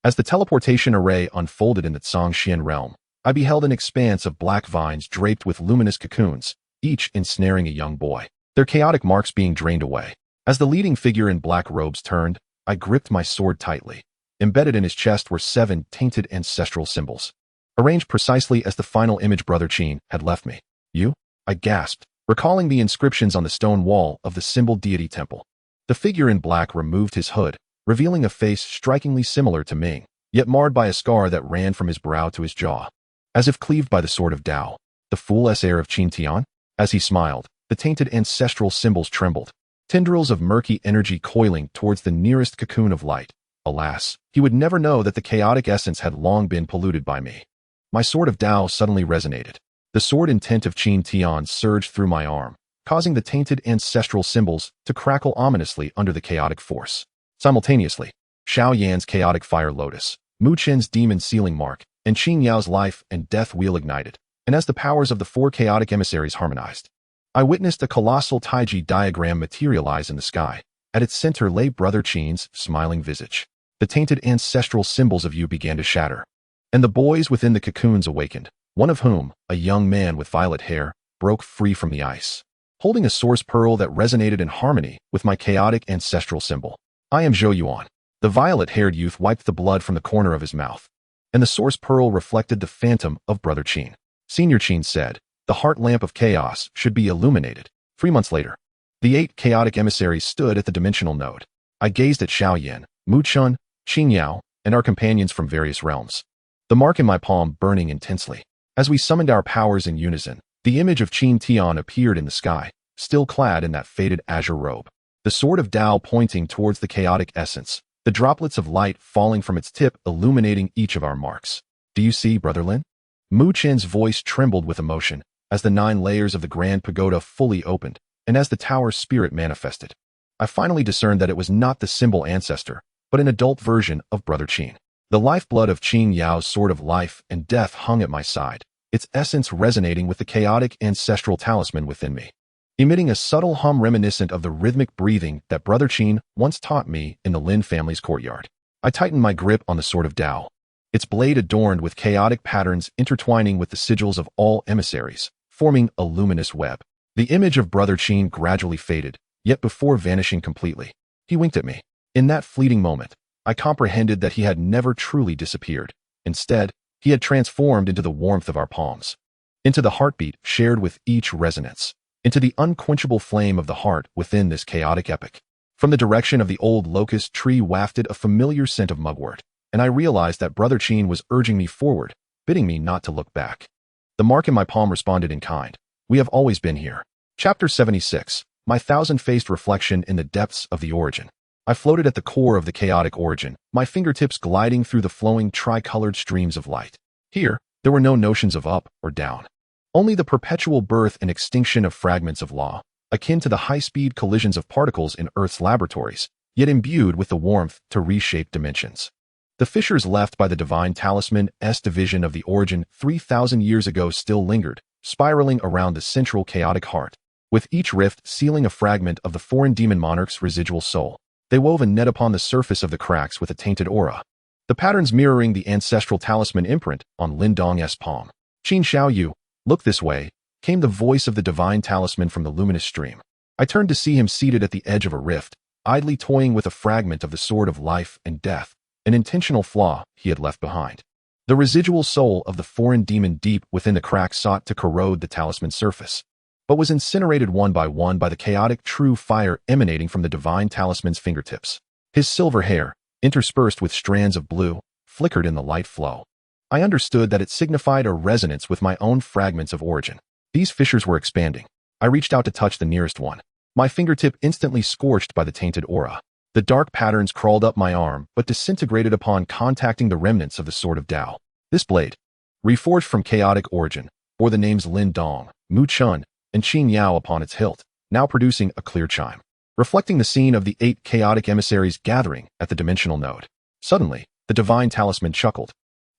As the teleportation array unfolded in the Zhangxian realm, I beheld an expanse of black vines draped with luminous cocoons, each ensnaring a young boy, their chaotic marks being drained away. As the leading figure in black robes turned, I gripped my sword tightly. Embedded in his chest were 7 tainted ancestral symbols, arranged precisely as the final image Brother Qin had left me. You? I gasped, recalling the inscriptions on the stone wall of the symbol deity temple. The figure in black removed his hood, revealing a face strikingly similar to Ming, yet marred by a scar that ran from his brow to his jaw, as if cleaved by the sword of Tao. The fool's air of Qin Tian? As he smiled, the tainted ancestral symbols trembled, tendrils of murky energy coiling towards the nearest cocoon of light. Alas, he would never know that the chaotic essence had long been polluted by me. My sword of Tao suddenly resonated. The sword intent of Qin Tian surged through my arm, causing the tainted ancestral symbols to crackle ominously under the chaotic force. Simultaneously, Xiao Yan's chaotic fire lotus, Mu Qin's demon sealing mark, and Qin Yao's life and death wheel ignited, and as the powers of the 4 chaotic emissaries harmonized, I witnessed a colossal Taiji diagram materialize in the sky. At its center lay Brother Qin's smiling visage. The tainted ancestral symbols of you began to shatter, and the boys within the cocoons awakened, one of whom, a young man with violet hair, broke free from the ice, holding a source pearl that resonated in harmony with my chaotic ancestral symbol. I am Zhou Yuan. The violet-haired youth wiped the blood from the corner of his mouth, and the source pearl reflected the phantom of Brother Qin. Senior Qin said, the heart lamp of chaos should be illuminated. 3 months later, the 8 chaotic emissaries stood at the dimensional node. I gazed at Xiao Yan, Mu Chun, Qin Yao, and our companions from various realms, the mark in my palm burning intensely. As we summoned our powers in unison, the image of Qin Tian appeared in the sky, still clad in that faded azure robe, the sword of Tao pointing towards the chaotic essence, the droplets of light falling from its tip illuminating each of our marks. Do you see, Brother Lin? Mu Qin's voice trembled with emotion as the 9 layers of the grand pagoda fully opened, and as the tower's spirit manifested. I finally discerned that it was not the symbol ancestor, but an adult version of Brother Qin. The lifeblood of Qin Yao's sword of life and death hung at my side, its essence resonating with the chaotic ancestral talisman within me, emitting a subtle hum reminiscent of the rhythmic breathing that Brother Qin once taught me in the Lin family's courtyard. I tightened my grip on the sword of Tao, its blade adorned with chaotic patterns intertwining with the sigils of all emissaries, forming a luminous web. The image of Brother Qin gradually faded, yet before vanishing completely, he winked at me. In that fleeting moment, I comprehended that he had never truly disappeared. Instead, he had transformed into the warmth of our palms, into the heartbeat shared with each resonance, into the unquenchable flame of the heart within this chaotic epic. From the direction of the old locust tree wafted a familiar scent of mugwort, and I realized that Brother Qin was urging me forward, bidding me not to look back. The mark in my palm responded in kind. We have always been here. Chapter 76, My Thousand-Faced Reflection in the Depths of the Origin. I floated at the core of the chaotic origin, my fingertips gliding through the flowing tricolored streams of light. Here, there were no notions of up or down. Only the perpetual birth and extinction of fragments of law, akin to the high-speed collisions of particles in Earth's laboratories, yet imbued with the warmth to reshape dimensions. The fissures left by the divine talisman's division of the origin 3,000 years ago still lingered, spiraling around the central chaotic heart, with each rift sealing a fragment of the foreign demon monarch's residual soul. They wove a net upon the surface of the cracks with a tainted aura, the patterns mirroring the ancestral talisman imprint on Lindong's palm. Qin Xiaoyu, look this way, came the voice of the divine talisman from the luminous stream. I turned to see him seated at the edge of a rift, idly toying with a fragment of the sword of life and death, an intentional flaw he had left behind. The residual soul of the foreign demon deep within the crack sought to corrode the talisman's surface, but was incinerated one by the chaotic true fire emanating from the divine talisman's fingertips. His silver hair, interspersed with strands of blue, flickered in the light flow. I understood that it signified a resonance with my own fragments of origin. These fissures were expanding. I reached out to touch the nearest one. My fingertip instantly scorched by the tainted aura. The dark patterns crawled up my arm, but disintegrated upon contacting the remnants of the Sword of Tao. This blade, reforged from chaotic origin, bore the names Lin Dong, Mu Chun, and Qin Yao upon its hilt, now producing a clear chime, reflecting the scene of the 8 chaotic emissaries gathering at the dimensional node. Suddenly, the divine talisman chuckled,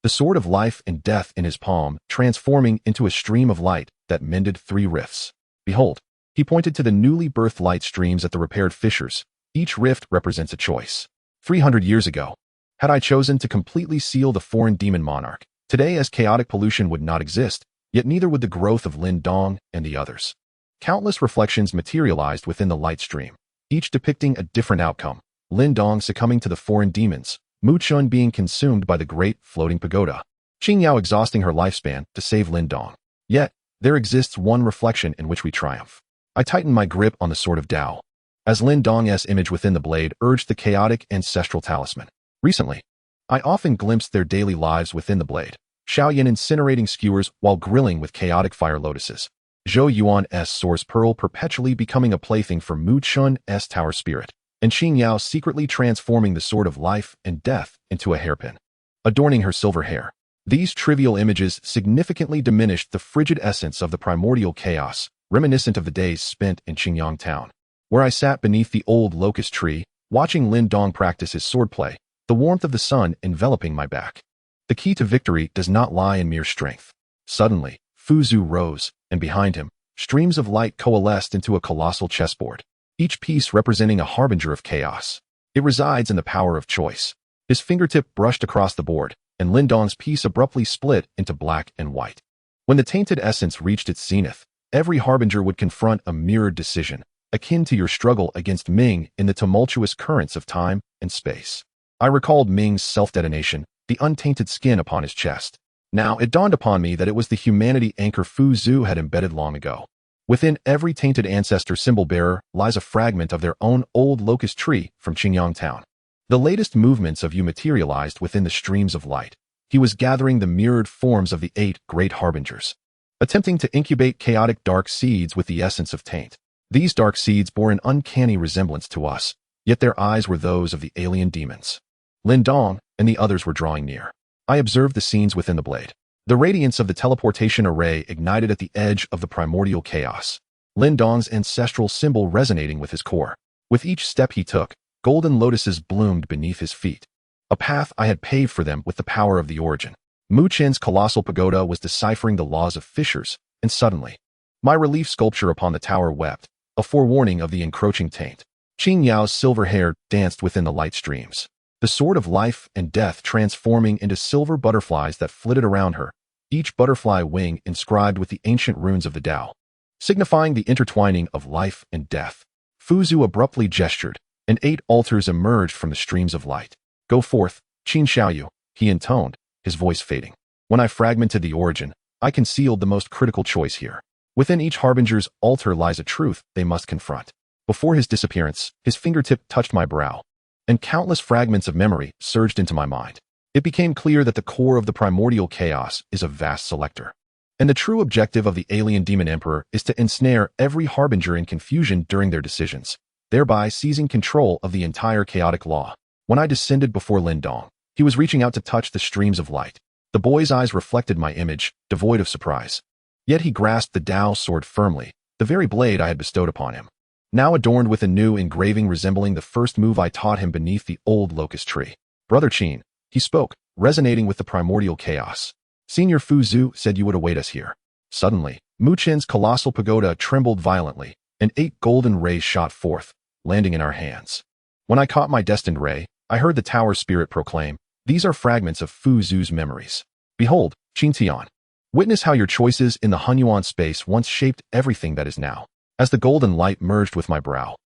the sword of life and death in his palm transforming into a stream of light that mended 3 rifts. Behold, he pointed to the newly birthed light streams at the repaired fissures. Each rift represents a choice. 300 years ago, had I chosen to completely seal the foreign demon monarch, today as chaotic pollution would not exist, yet neither would the growth of Lin Dong and the others. Countless reflections materialized within the light stream, each depicting a different outcome. Lin Dong succumbing to the foreign demons, Mu Chun being consumed by the great floating pagoda, Qin Yao exhausting her lifespan to save Lin Dong. Yet, there exists one reflection in which we triumph. I tightened my grip on the Sword of Tao, as Lin Dong's image within the blade urged the chaotic ancestral talisman. Recently, I often glimpsed their daily lives within the blade. Xiaoyan incinerating skewers while grilling with chaotic fire lotuses. Zhou Yuan's source pearl perpetually becoming a plaything for Mu Chun's tower spirit. And Qin Yao secretly transforming the sword of life and death into a hairpin, adorning her silver hair. These trivial images significantly diminished the frigid essence of the primordial chaos, reminiscent of the days spent in Qingyang town, where I sat beneath the old locust tree, watching Lin Dong practice his swordplay, the warmth of the sun enveloping my back. The key to victory does not lie in mere strength. Suddenly, Fu Zhu rose, and behind him, streams of light coalesced into a colossal chessboard, each piece representing a harbinger of chaos. It resides in the power of choice. His fingertip brushed across the board, and Lin Dong's piece abruptly split into black and white. When the tainted essence reached its zenith, every harbinger would confront a mirrored decision, akin to your struggle against Ming in the tumultuous currents of time and space. I recalled Ming's self-detonation, the untainted skin upon his chest. Now it dawned upon me that it was the humanity anchor Fu Zhu had embedded long ago. Within every tainted ancestor symbol-bearer lies a fragment of their own old locust tree from Qingyang town. The latest movements of you materialized within the streams of light. He was gathering the mirrored forms of the 8 great harbingers, attempting to incubate chaotic dark seeds with the essence of taint. These dark seeds bore an uncanny resemblance to us, yet their eyes were those of the alien demons. Lin Dong and the others were drawing near. I observed the scenes within the blade. The radiance of the teleportation array ignited at the edge of the primordial chaos, Lin Dong's ancestral symbol resonating with his core. With each step he took, golden lotuses bloomed beneath his feet, a path I had paved for them with the power of the origin. Mu Chen's colossal pagoda was deciphering the laws of fissures, and suddenly, my relief sculpture upon the tower wept, a forewarning of the encroaching taint. Qin Yao's silver hair danced within the light streams, the sword of life and death transforming into silver butterflies that flitted around her, each butterfly wing inscribed with the ancient runes of the Tao, signifying the intertwining of life and death. Fu Zhu abruptly gestured, and 8 altars emerged from the streams of light. Go forth, Qin Xiaoyu, he intoned, his voice fading. When I fragmented the origin, I concealed the most critical choice here. Within each harbinger's altar lies a truth they must confront. Before his disappearance, his fingertip touched my brow, and countless fragments of memory surged into my mind. It became clear that the core of the primordial chaos is a vast selector, and the true objective of the alien demon emperor is to ensnare every harbinger in confusion during their decisions, thereby seizing control of the entire chaotic law. When I descended before Lin Dong, he was reaching out to touch the streams of light. The boy's eyes reflected my image, devoid of surprise. Yet he grasped the Tao sword firmly, the very blade I had bestowed upon him, now adorned with a new engraving resembling the first move I taught him beneath the old locust tree. Brother Qin, he spoke, resonating with the primordial chaos. Senior Fu Zhu said you would await us here. Suddenly, Mu Chen's colossal pagoda trembled violently, and 8 golden rays shot forth, landing in our hands. When I caught my destined ray, I heard the tower spirit proclaim, "These are fragments of Fu Zu's memories. Behold, Qin Tian. Witness how your choices in the Hunyuan space once shaped everything that is now." As the golden light merged with my brow,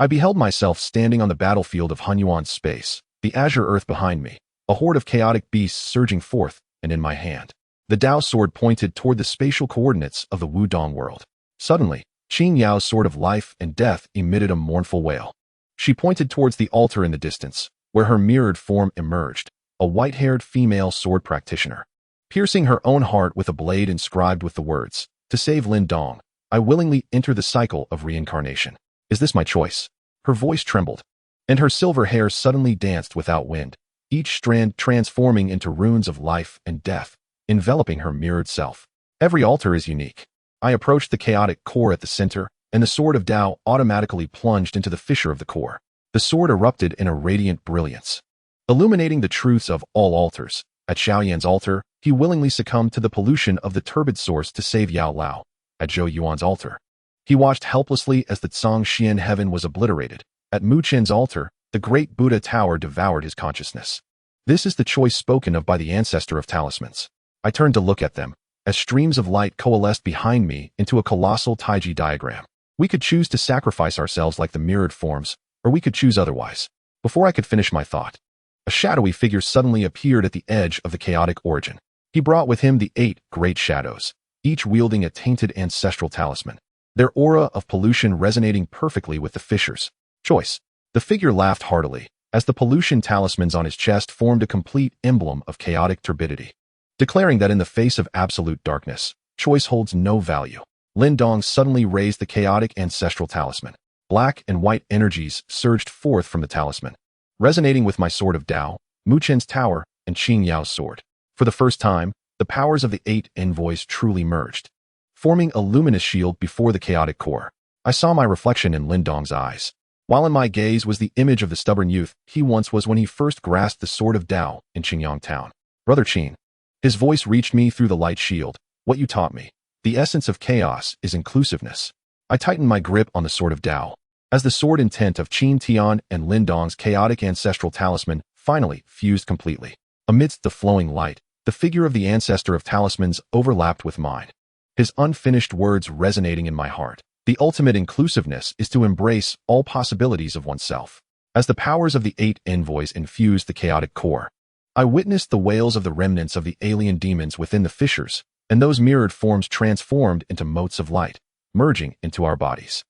I beheld myself standing on the battlefield of Hunyuan space, the azure earth behind me, a horde of chaotic beasts surging forth, and in my hand, the Dao sword pointed toward the spatial coordinates of the Wudong world. Suddenly, Qin Yao's sword of life and death emitted a mournful wail. She pointed towards the altar in the distance, where her mirrored form emerged, a white-haired female sword practitioner. Piercing her own heart with a blade inscribed with the words, "To save Lin Dong, I willingly enter the cycle of reincarnation. Is this my choice?" Her voice trembled, and her silver hair suddenly danced without wind, each strand transforming into runes of life and death, enveloping her mirrored self. Every altar is unique. I approached the chaotic core at the center, and the sword of Tao automatically plunged into the fissure of the core. The sword erupted in a radiant brilliance, illuminating the truths of all altars. At Xiaoyan's altar, he willingly succumbed to the pollution of the turbid source to save Yao Lao. At Zhou Yuan's altar, he watched helplessly as the Tsang Xian heaven was obliterated. At Mu Qin's altar, the great Buddha tower devoured his consciousness. This is the choice spoken of by the ancestor of talismans. I turned to look at them, as streams of light coalesced behind me into a colossal Taiji diagram. We could choose to sacrifice ourselves like the mirrored forms, or we could choose otherwise. Before I could finish my thought, a shadowy figure suddenly appeared at the edge of the chaotic origin. He brought with him the 8 great shadows, each wielding a tainted ancestral talisman, their aura of pollution resonating perfectly with the fissures. Choice. The figure laughed heartily, as the pollution talismans on his chest formed a complete emblem of chaotic turbidity, declaring that in the face of absolute darkness, choice holds no value. Lin Dong suddenly raised the chaotic ancestral talisman. Black and white energies surged forth from the talisman, resonating with my sword of Tao, Mu Qin's tower, and Qin Yao's sword. For the first time, the powers of the 8 envoys truly merged, forming a luminous shield before the chaotic core. I saw my reflection in Lin Dong's eyes, while in my gaze was the image of the stubborn youth he once was when he first grasped the sword of Tao in Qingyang town. "Brother Qin." His voice reached me through the light shield. "What you taught me. The essence of chaos is inclusiveness." I tightened my grip on the sword of Tao, as the sword intent of Qin Tian and Lin Dong's chaotic ancestral talisman finally fused completely. Amidst the flowing light, the figure of the ancestor of talismans overlapped with mine, his unfinished words resonating in my heart. The ultimate inclusiveness is to embrace all possibilities of oneself. As the powers of the 8 envoys infused the chaotic core, I witnessed the wails of the remnants of the alien demons within the fissures, and those mirrored forms transformed into motes of light, merging into our bodies.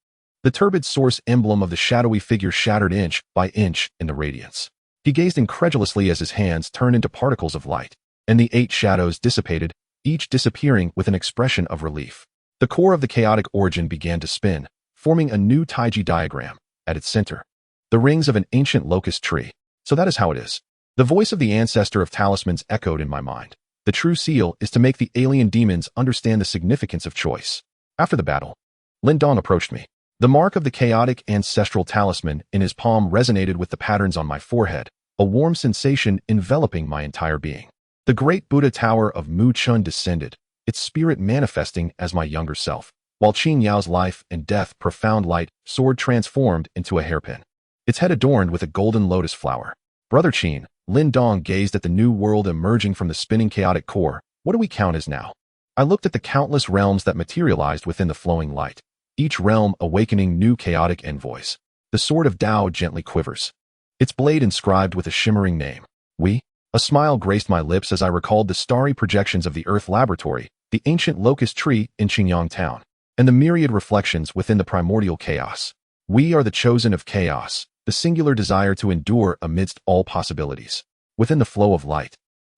The turbid source emblem of the shadowy figure shattered inch by inch in the radiance. He gazed incredulously as his hands turned into particles of light, and the 8 shadows dissipated, each disappearing with an expression of relief. The core of the chaotic origin began to spin, forming a new Taiji diagram. At its center, the rings of an ancient locust tree. So that is how it is. The voice of the ancestor of talismans echoed in my mind. The true seal is to make the alien demons understand the significance of choice. After the battle, Lin Dong approached me. The mark of the chaotic ancestral talisman in his palm resonated with the patterns on my forehead, a warm sensation enveloping my entire being. The great Buddha tower of Mu Chun descended, its spirit manifesting as my younger self, while Qin Yao's life and death profound light sword transformed into a hairpin, its head adorned with a golden lotus flower. "Brother Qin," Lin Dong gazed at the new world emerging from the spinning chaotic core. "What do we count as now?" I looked at the countless realms that materialized within the flowing light, each realm awakening new chaotic envoys. The sword of Tao gently quivers, its blade inscribed with a shimmering name. "We?" A smile graced my lips as I recalled the starry projections of the Earth Laboratory, the ancient locust tree in Qingyang town, and the myriad reflections within the primordial chaos. We are the chosen of chaos, the singular desire to endure amidst all possibilities. Within the flow of light,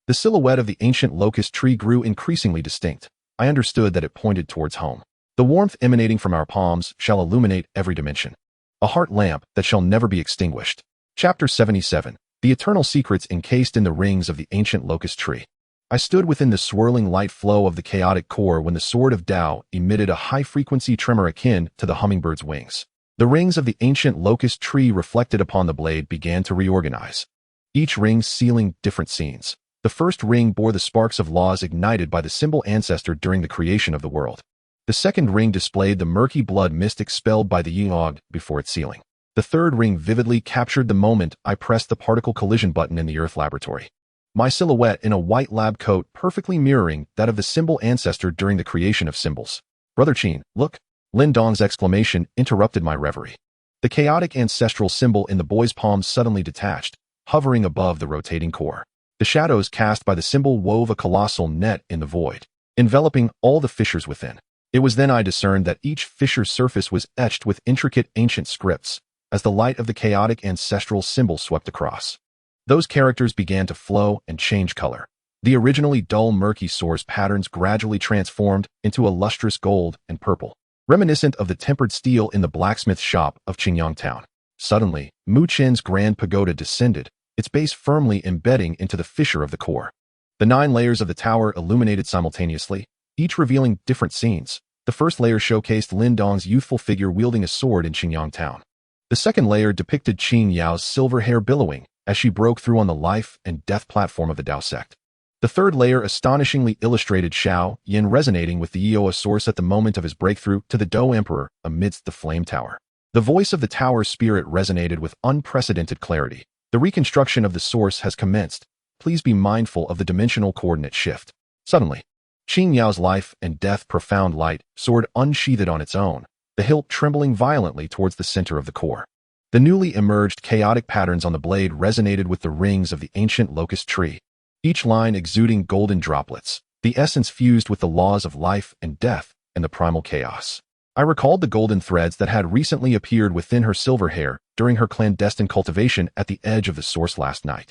the silhouette of the ancient locust tree grew increasingly distinct. I understood that it pointed towards home. The warmth emanating from our palms shall illuminate every dimension, a heart lamp that shall never be extinguished. Chapter 77. The eternal secrets encased in the rings of the ancient locust tree. I stood within the swirling light flow of the chaotic core when the sword of Tao emitted a high-frequency tremor akin to the hummingbird's wings. The rings of the ancient locust tree reflected upon the blade began to reorganize, each ring sealing different scenes. The first ring bore the sparks of laws ignited by the symbol ancestor during the creation of the world. The second ring displayed the murky blood mist expelled by the Ying before its sealing. The The third ring vividly captured the moment I pressed the particle collision button in the Earth laboratory. My silhouette in a white lab coat perfectly mirroring that of the symbol ancestor during the creation of symbols. "Brother Qin, look!" Lin Dong's exclamation interrupted my reverie. The chaotic ancestral symbol in the boy's palm suddenly detached, hovering above the rotating core. The shadows cast by the symbol wove a colossal net in the void, enveloping all the fissures within. It was then I discerned that each fissure's surface was etched with intricate ancient scripts, as the light of the chaotic ancestral symbol swept across. Those characters began to flow and change color. The originally dull murky source patterns gradually transformed into a lustrous gold and purple, reminiscent of the tempered steel in the blacksmith shop of Qingyang Town. Suddenly, Mu Qin's grand pagoda descended, its base firmly embedding into the fissure of the core. The 9 layers of the tower illuminated simultaneously, each revealing different scenes. The first layer showcased Lin Dong's youthful figure wielding a sword in Qingyang Town. The second layer depicted Qin Yao's silver hair billowing as she broke through on the life and death platform of the Dao sect. The third layer astonishingly illustrated Xiao Yin resonating with the Eoa source at the moment of his breakthrough to the Dou Emperor amidst the flame tower. The voice of the tower's spirit resonated with unprecedented clarity. "The reconstruction of the source has commenced. Please be mindful of the dimensional coordinate shift." Suddenly, Qin Yao's life and death profound light sword unsheathed on its own, the hilt trembling violently towards the center of the core. The newly emerged chaotic patterns on the blade resonated with the rings of the ancient locust tree, each line exuding golden droplets, the essence fused with the laws of life and death and the primal chaos. I recalled the golden threads that had recently appeared within her silver hair during her clandestine cultivation at the edge of the source last night.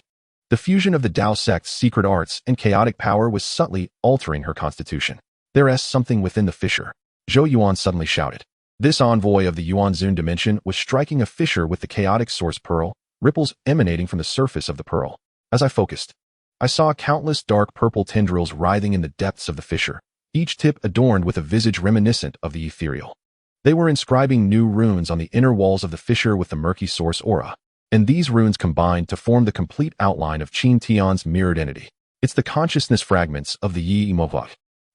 The fusion of the Dao sect's secret arts and chaotic power was subtly altering her constitution. "There's something within the fissure," Zhou Yuan suddenly shouted. This envoy of the Yuanzun dimension was striking a fissure with the chaotic source pearl, ripples emanating from the surface of the pearl. As I focused, I saw countless dark purple tendrils writhing in the depths of the fissure, each tip adorned with a visage reminiscent of the ethereal. They were inscribing new runes on the inner walls of the fissure with the murky source aura, and these runes combined to form the complete outline of Qin Tian's mirrored entity. "It's the consciousness fragments of the Yi Imovok."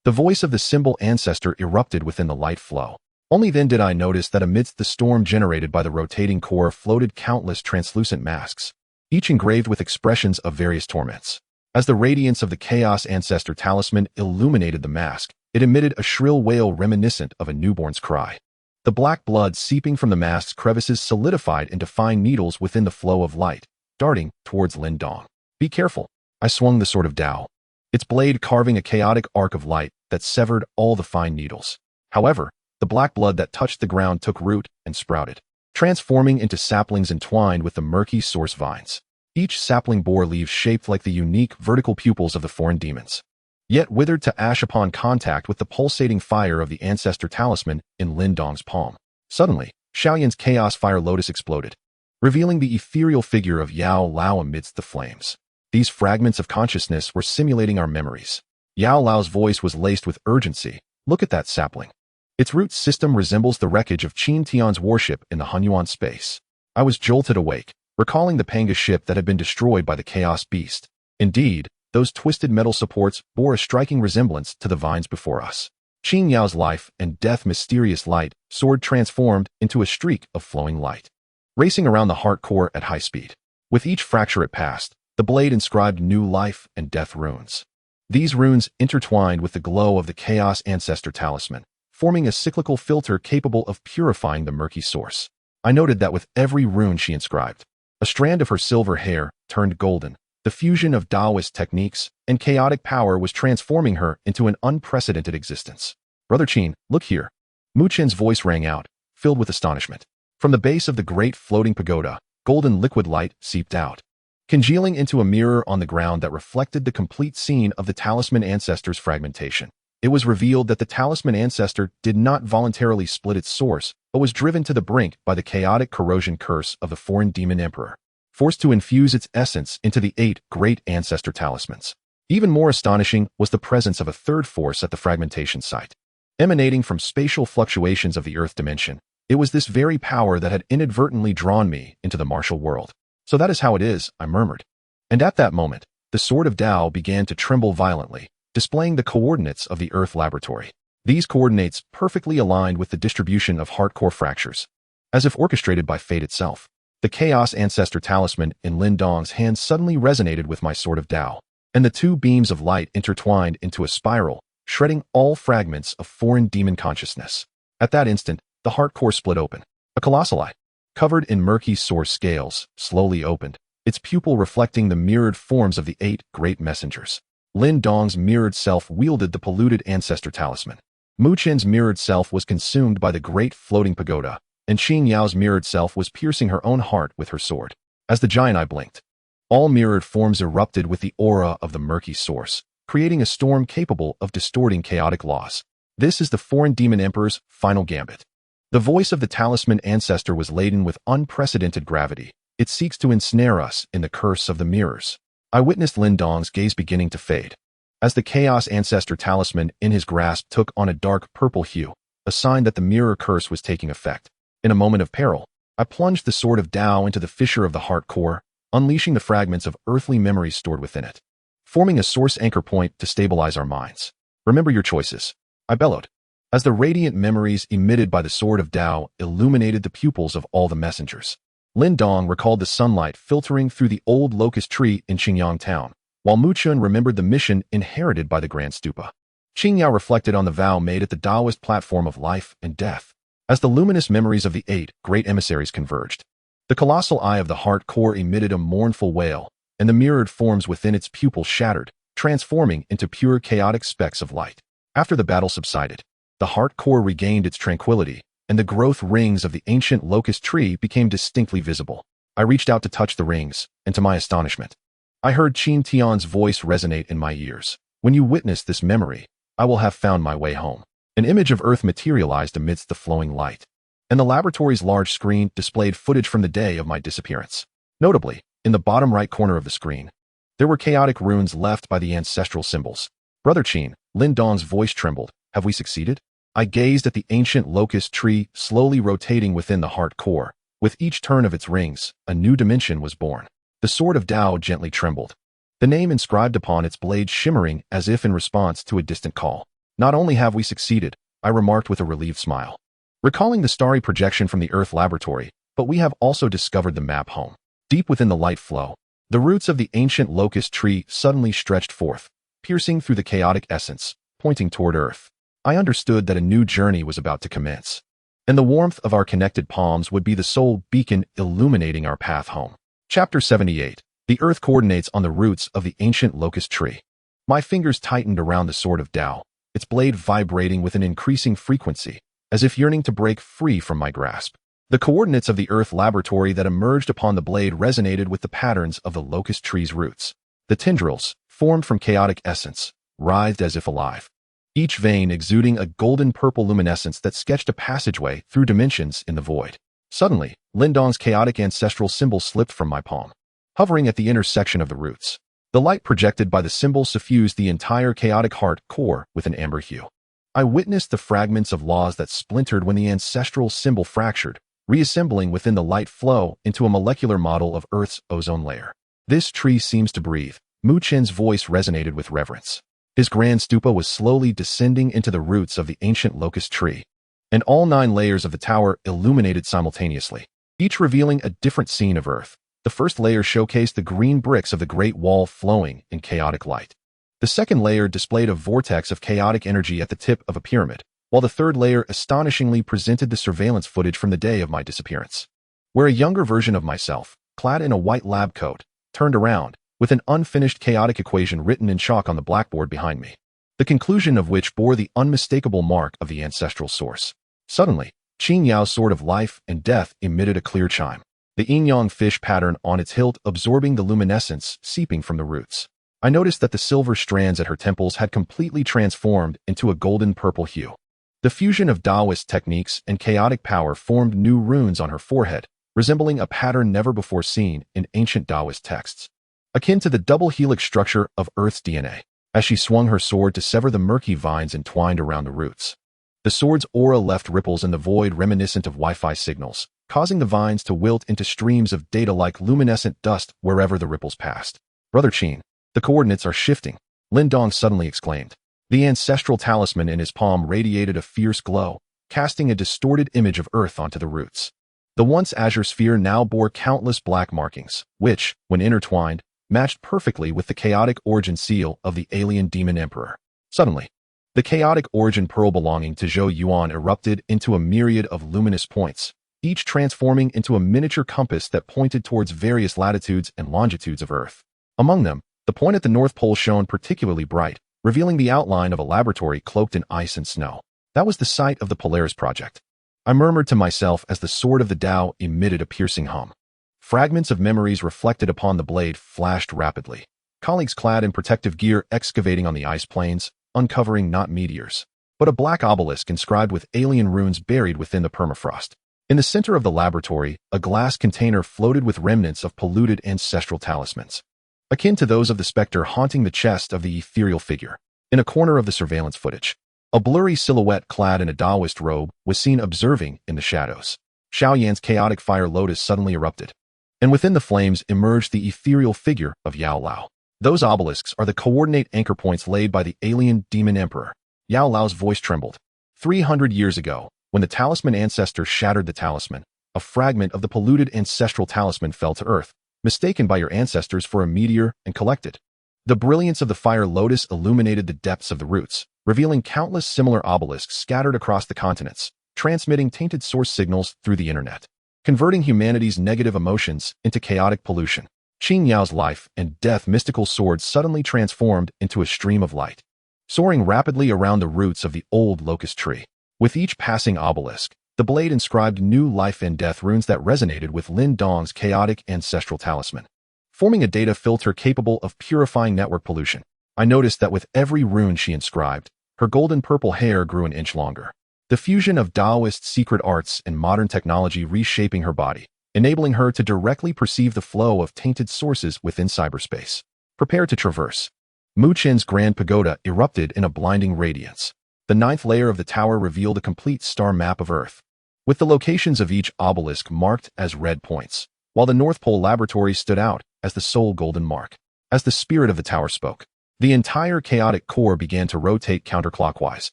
The voice of the symbol ancestor erupted within the light flow. Only then did I notice that amidst the storm generated by the rotating core floated countless translucent masks, each engraved with expressions of various torments. As the radiance of the Chaos Ancestor talisman illuminated the mask, it emitted a shrill wail reminiscent of a newborn's cry. The black blood seeping from the mask's crevices solidified into fine needles within the flow of light, darting towards Lin Dong. "Be careful." I swung the sword of Dao, its blade carving a chaotic arc of light that severed all the fine needles. However, the black blood that touched the ground took root and sprouted, transforming into saplings entwined with the murky source vines. Each sapling bore leaves shaped like the unique vertical pupils of the foreign demons, yet withered to ash upon contact with the pulsating fire of the ancestor talisman in Lin Dong's palm. Suddenly, Xiaoyan's chaos fire lotus exploded, revealing the ethereal figure of Yao Lao amidst the flames. These fragments of consciousness were simulating our memories. Yao Lao's voice was laced with urgency. "Look at that sapling. Its root system resembles the wreckage of Qin Tian's warship in the Hunyuan space." I was jolted awake, recalling the Panga ship that had been destroyed by the Chaos Beast. Indeed, those twisted metal supports bore a striking resemblance to the vines before us. Qin Yao's life and death mysterious light sword transformed into a streak of flowing light, racing around the heart core at high speed. With each fracture it passed, the blade inscribed new life and death runes. These runes intertwined with the glow of the Chaos Ancestor talisman, forming a cyclical filter capable of purifying the murky source. I noted that with every rune she inscribed, a strand of her silver hair turned golden. The fusion of Taoist techniques and chaotic power was transforming her into an unprecedented existence. "Brother Qin, look here." Mu Qin's voice rang out, filled with astonishment. From the base of the great floating pagoda, golden liquid light seeped out, congealing into a mirror on the ground that reflected the complete scene of the talisman ancestor's fragmentation. It was revealed that the talisman ancestor did not voluntarily split its source, but was driven to the brink by the chaotic corrosion curse of the foreign demon emperor, forced to infuse its essence into the 8 great ancestor talismans. Even more astonishing was the presence of a third force at the fragmentation site. Emanating from spatial fluctuations of the Earth dimension, it was this very power that had inadvertently drawn me into the martial world. "So that is how it is," I murmured. And at that moment, the sword of Dao began to tremble violently, displaying the coordinates of the Earth laboratory. These coordinates perfectly aligned with the distribution of heart core fractures. as if orchestrated by fate itself. The Chaos Ancestor Talisman in Lin Dong's hand suddenly resonated with my Sword of Tao, and the two beams of light intertwined into a spiral, shredding all fragments of foreign demon consciousness. At that instant, the heart core split open. A colossal eye, covered in murky source scales, slowly opened, its pupil reflecting the mirrored forms of the 8 great messengers. Lin Dong's mirrored self wielded the polluted Ancestor Talisman. Mu Qin's mirrored self was consumed by the great floating pagoda, and Qin Yao's mirrored self was piercing her own heart with her sword. As the giant eye blinked, all mirrored forms erupted with the aura of the murky source, creating a storm capable of distorting chaotic laws. This is the foreign demon emperor's final gambit. The voice of the talisman ancestor was laden with unprecedented gravity. It seeks to ensnare us in the curse of the mirrors. I witnessed Lin Dong's gaze beginning to fade, as the Chaos Ancestor Talisman in his grasp took on a dark purple hue, a sign that the mirror curse was taking effect. In a moment of peril, I plunged the Sword of Tao into the fissure of the heart core, unleashing the fragments of earthly memories stored within it, forming a source anchor point to stabilize our minds. Remember your choices, I bellowed, as the radiant memories emitted by the Sword of Tao illuminated the pupils of all the messengers. Lin Dong recalled the sunlight filtering through the old locust tree in Qingyang town, while Mu Qin remembered the mission inherited by the Grand Stupa. Qin Yao reflected on the vow made at the Taoist platform of life and death. As the luminous memories of the 8 great emissaries converged, the colossal eye of the heart core emitted a mournful wail, and the mirrored forms within its pupils shattered, transforming into pure chaotic specks of light. After the battle subsided, the heart core regained its tranquility, and the growth rings of the ancient locust tree became distinctly visible. I reached out to touch the rings, and to my astonishment, I heard Qin Tian's voice resonate in my ears. When you witness this memory, I will have found my way home. An image of Earth materialized amidst the flowing light, and the laboratory's large screen displayed footage from the day of my disappearance. Notably, in the bottom right corner of the screen, there were chaotic runes left by the ancestral symbols. Brother Qin, Lin Dong's voice trembled. Have we succeeded? I gazed at the ancient locust tree slowly rotating within the heart core. With each turn of its rings, a new dimension was born. The Sword of Tao gently trembled, the name inscribed upon its blade shimmering as if in response to a distant call. Not only have we succeeded, I remarked with a relieved smile, recalling the starry projection from the Earth laboratory, but we have also discovered the map home. Deep within the light flow, the roots of the ancient locust tree suddenly stretched forth, piercing through the chaotic essence, pointing toward Earth. I understood that a new journey was about to commence, and the warmth of our connected palms would be the sole beacon illuminating our path home. Chapter 78. The Earth coordinates on the roots of the ancient locust tree. My fingers tightened around the Sword of Tao, its blade vibrating with an increasing frequency, as if yearning to break free from my grasp. The coordinates of the Earth laboratory that emerged upon the blade resonated with the patterns of the locust tree's roots. The tendrils, formed from chaotic essence, writhed as if alive, each vein exuding a golden-purple luminescence that sketched a passageway through dimensions in the void. Suddenly, Lin Dong's chaotic ancestral symbol slipped from my palm, hovering at the intersection of the roots. The light projected by the symbol suffused the entire chaotic heart core with an amber hue. I witnessed the fragments of laws that splintered when the ancestral symbol fractured, reassembling within the light flow into a molecular model of Earth's ozone layer. This tree seems to breathe. Mu Qin's voice resonated with reverence. His grand stupa was slowly descending into the roots of the ancient locust tree, and all 9 layers of the tower illuminated simultaneously, each revealing a different scene of Earth. The first layer showcased the green bricks of the Great Wall flowing in chaotic light. The second layer displayed a vortex of chaotic energy at the tip of a pyramid, while the third layer astonishingly presented the surveillance footage from the day of my disappearance, where a younger version of myself, clad in a white lab coat, turned around, with an unfinished chaotic equation written in chalk on the blackboard behind me, the conclusion of which bore the unmistakable mark of the ancestral source. Suddenly, Qin Yao's sword of life and death emitted a clear chime, the yin-yang fish pattern on its hilt absorbing the luminescence seeping from the roots. I noticed that the silver strands at her temples had completely transformed into a golden purple hue. The fusion of Taoist techniques and chaotic power formed new runes on her forehead, resembling a pattern never before seen in ancient Taoist texts, akin to the double helix structure of Earth's DNA. As she swung her sword to sever the murky vines entwined around the roots, the sword's aura left ripples in the void reminiscent of Wi-Fi signals, causing the vines to wilt into streams of data-like luminescent dust wherever the ripples passed. Brother Qin, the coordinates are shifting, Lin Dong suddenly exclaimed. The ancestral talisman in his palm radiated a fierce glow, casting a distorted image of Earth onto the roots. The once azure sphere now bore countless black markings, which, when intertwined, matched perfectly with the chaotic origin seal of the alien demon emperor. Suddenly, the chaotic origin pearl belonging to Zhou Yuan erupted into a myriad of luminous points, each transforming into a miniature compass that pointed towards various latitudes and longitudes of Earth. Among them, the point at the North Pole shone particularly bright, revealing the outline of a laboratory cloaked in ice and snow. That was the site of the Polaris project. I murmured to myself as the sword of the Tao emitted a piercing hum. Fragments of memories reflected upon the blade flashed rapidly. Colleagues clad in protective gear excavating on the ice plains, uncovering not meteors, but a black obelisk inscribed with alien runes buried within the permafrost. In the center of the laboratory, a glass container floated with remnants of polluted ancestral talismans, akin to those of the specter haunting the chest of the ethereal figure. In a corner of the surveillance footage, a blurry silhouette clad in a Taoist robe was seen observing in the shadows. Xiaoyan's chaotic fire lotus suddenly erupted, and within the flames emerged the ethereal figure of Yao Lao. Those obelisks are the coordinate anchor points laid by the alien demon emperor. Yao Lao's voice trembled. 300 years ago, when the talisman ancestor shattered the talisman, a fragment of the polluted ancestral talisman fell to Earth, mistaken by your ancestors for a meteor and collected. The brilliance of the fire lotus illuminated the depths of the roots, revealing countless similar obelisks scattered across the continents, transmitting tainted source signals through the internet, converting humanity's negative emotions into chaotic pollution. Qin Yao's life and death mystical sword suddenly transformed into a stream of light, soaring rapidly around the roots of the old locust tree. With each passing obelisk, the blade inscribed new life and death runes that resonated with Lin Dong's chaotic ancestral talisman, forming a data filter capable of purifying network pollution. I noticed that with every rune she inscribed, her golden purple hair grew an inch longer. The fusion of Taoist secret arts and modern technology reshaping her body, enabling her to directly perceive the flow of tainted sources within cyberspace. Prepare to traverse. Mu Qin's grand pagoda erupted in a blinding radiance. The ninth layer of the tower revealed a complete star map of Earth, with the locations of each obelisk marked as red points, while the North Pole laboratory stood out as the sole golden mark. As the spirit of the tower spoke, the entire chaotic core began to rotate counterclockwise,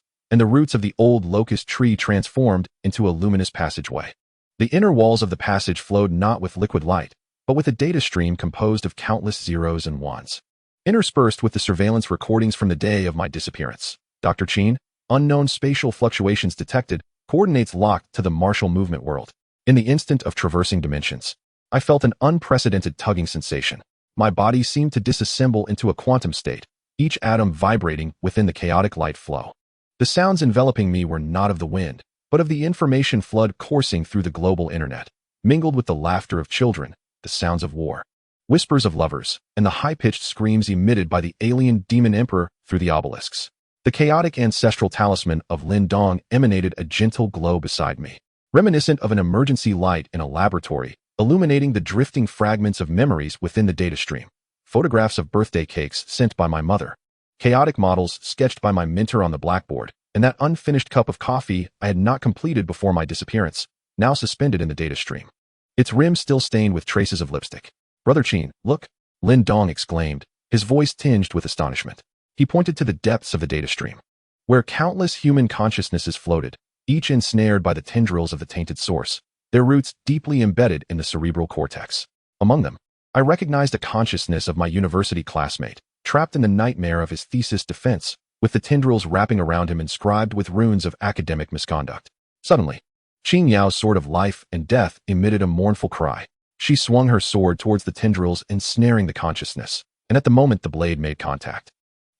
and the roots of the old locust tree transformed into a luminous passageway. The inner walls of the passage flowed not with liquid light, but with a data stream composed of countless zeros and ones, interspersed with the surveillance recordings from the day of my disappearance. Dr. Qin, unknown spatial fluctuations detected, coordinates locked to the martial movement world. In the instant of traversing dimensions, I felt an unprecedented tugging sensation. My body seemed to disassemble into a quantum state, each atom vibrating within the chaotic light flow. The sounds enveloping me were not of the wind, but of the information flood coursing through the global internet, mingled with the laughter of children, the sounds of war, whispers of lovers, and the high-pitched screams emitted by the alien demon emperor through the obelisks. The chaotic ancestral talisman of Lin Dong emanated a gentle glow beside me, reminiscent of an emergency light in a laboratory, illuminating the drifting fragments of memories within the data stream. Photographs of birthday cakes sent by my mother, chaotic models sketched by my mentor on the blackboard, and that unfinished cup of coffee I had not completed before my disappearance, now suspended in the data stream, its rim still stained with traces of lipstick. "Brother Qin, look!" Lin Dong exclaimed, his voice tinged with astonishment. He pointed to the depths of the data stream, where countless human consciousnesses floated, each ensnared by the tendrils of the tainted source, their roots deeply embedded in the cerebral cortex. Among them, I recognized a consciousness of my university classmate, trapped in the nightmare of his thesis defense, with the tendrils wrapping around him inscribed with runes of academic misconduct. Suddenly, Qin Yao's sword of life and death emitted a mournful cry. She swung her sword towards the tendrils, ensnaring the consciousness, and at the moment the blade made contact,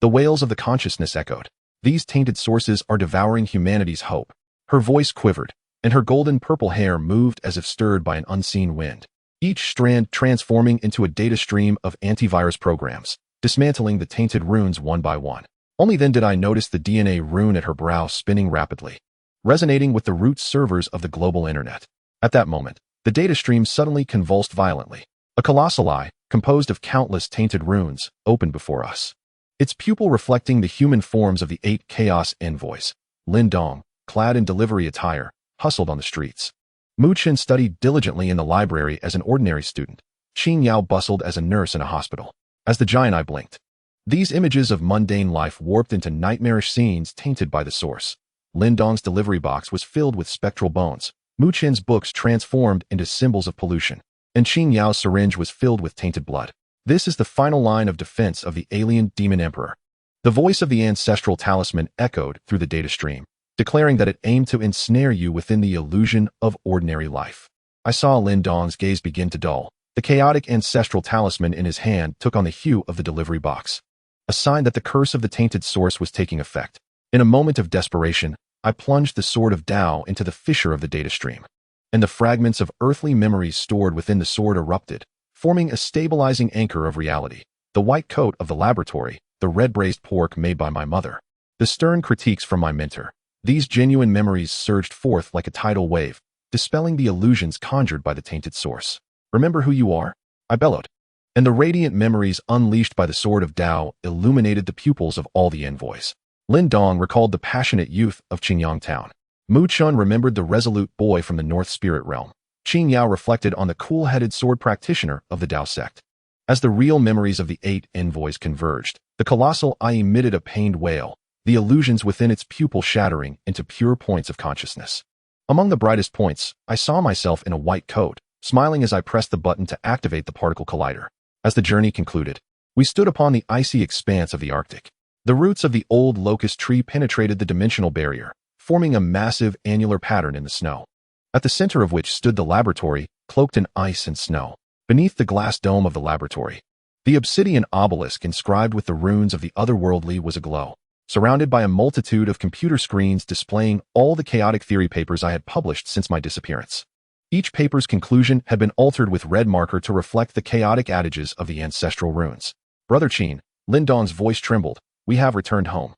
the wails of the consciousness echoed. These tainted sources are devouring humanity's hope. Her voice quivered, and her golden purple hair moved as if stirred by an unseen wind, each strand transforming into a data stream of antivirus programs, dismantling the tainted runes one by one. Only then did I notice the DNA rune at her brow spinning rapidly, resonating with the root servers of the global internet. At that moment, the data stream suddenly convulsed violently. A colossal eye, composed of countless tainted runes, opened before us, its pupil reflecting the human forms of the 8 chaos envoys. Lin Dong, clad in delivery attire, hustled on the streets. Mu Qin studied diligently in the library as an ordinary student. Qin Yao bustled as a nurse in a hospital. As the giant eye blinked, these images of mundane life warped into nightmarish scenes tainted by the source. Lin Dong's delivery box was filled with spectral bones, Mu Qin's books transformed into symbols of pollution, and Qin Yao's syringe was filled with tainted blood. This is the final line of defense of the alien demon emperor. The voice of the ancestral talisman echoed through the data stream, declaring that it aimed to ensnare you within the illusion of ordinary life. I saw Lin Dong's gaze begin to dull. The chaotic ancestral talisman in his hand took on the hue of the delivery box, a sign that the curse of the tainted source was taking effect. In a moment of desperation, I plunged the sword of Tao into the fissure of the data stream, and the fragments of earthly memories stored within the sword erupted, forming a stabilizing anchor of reality. The white coat of the laboratory, the red braised pork made by my mother, the stern critiques from my mentor. These genuine memories surged forth like a tidal wave, dispelling the illusions conjured by the tainted source. Remember who you are? I bellowed. And the radiant memories unleashed by the sword of Tao illuminated the pupils of all the envoys. Lin Dong recalled the passionate youth of Qingyang Town. Mu Chun remembered the resolute boy from the North Spirit Realm. Qin Yao reflected on the cool-headed sword practitioner of the Tao sect. As the real memories of the 8 envoys converged, the colossal eye emitted a pained wail, the illusions within its pupil shattering into pure points of consciousness. Among the brightest points, I saw myself in a white coat, smiling as I pressed the button to activate the particle collider. As the journey concluded, we stood upon the icy expanse of the Arctic. The roots of the old locust tree penetrated the dimensional barrier, forming a massive annular pattern in the snow, at the center of which stood the laboratory, cloaked in ice and snow. Beneath the glass dome of the laboratory, the obsidian obelisk inscribed with the runes of the otherworldly was aglow, surrounded by a multitude of computer screens displaying all the chaotic theory papers I had published since my disappearance. Each paper's conclusion had been altered with red marker to reflect the chaotic adages of the ancestral runes. Brother Qin, Lin Dong's voice trembled. We have returned home.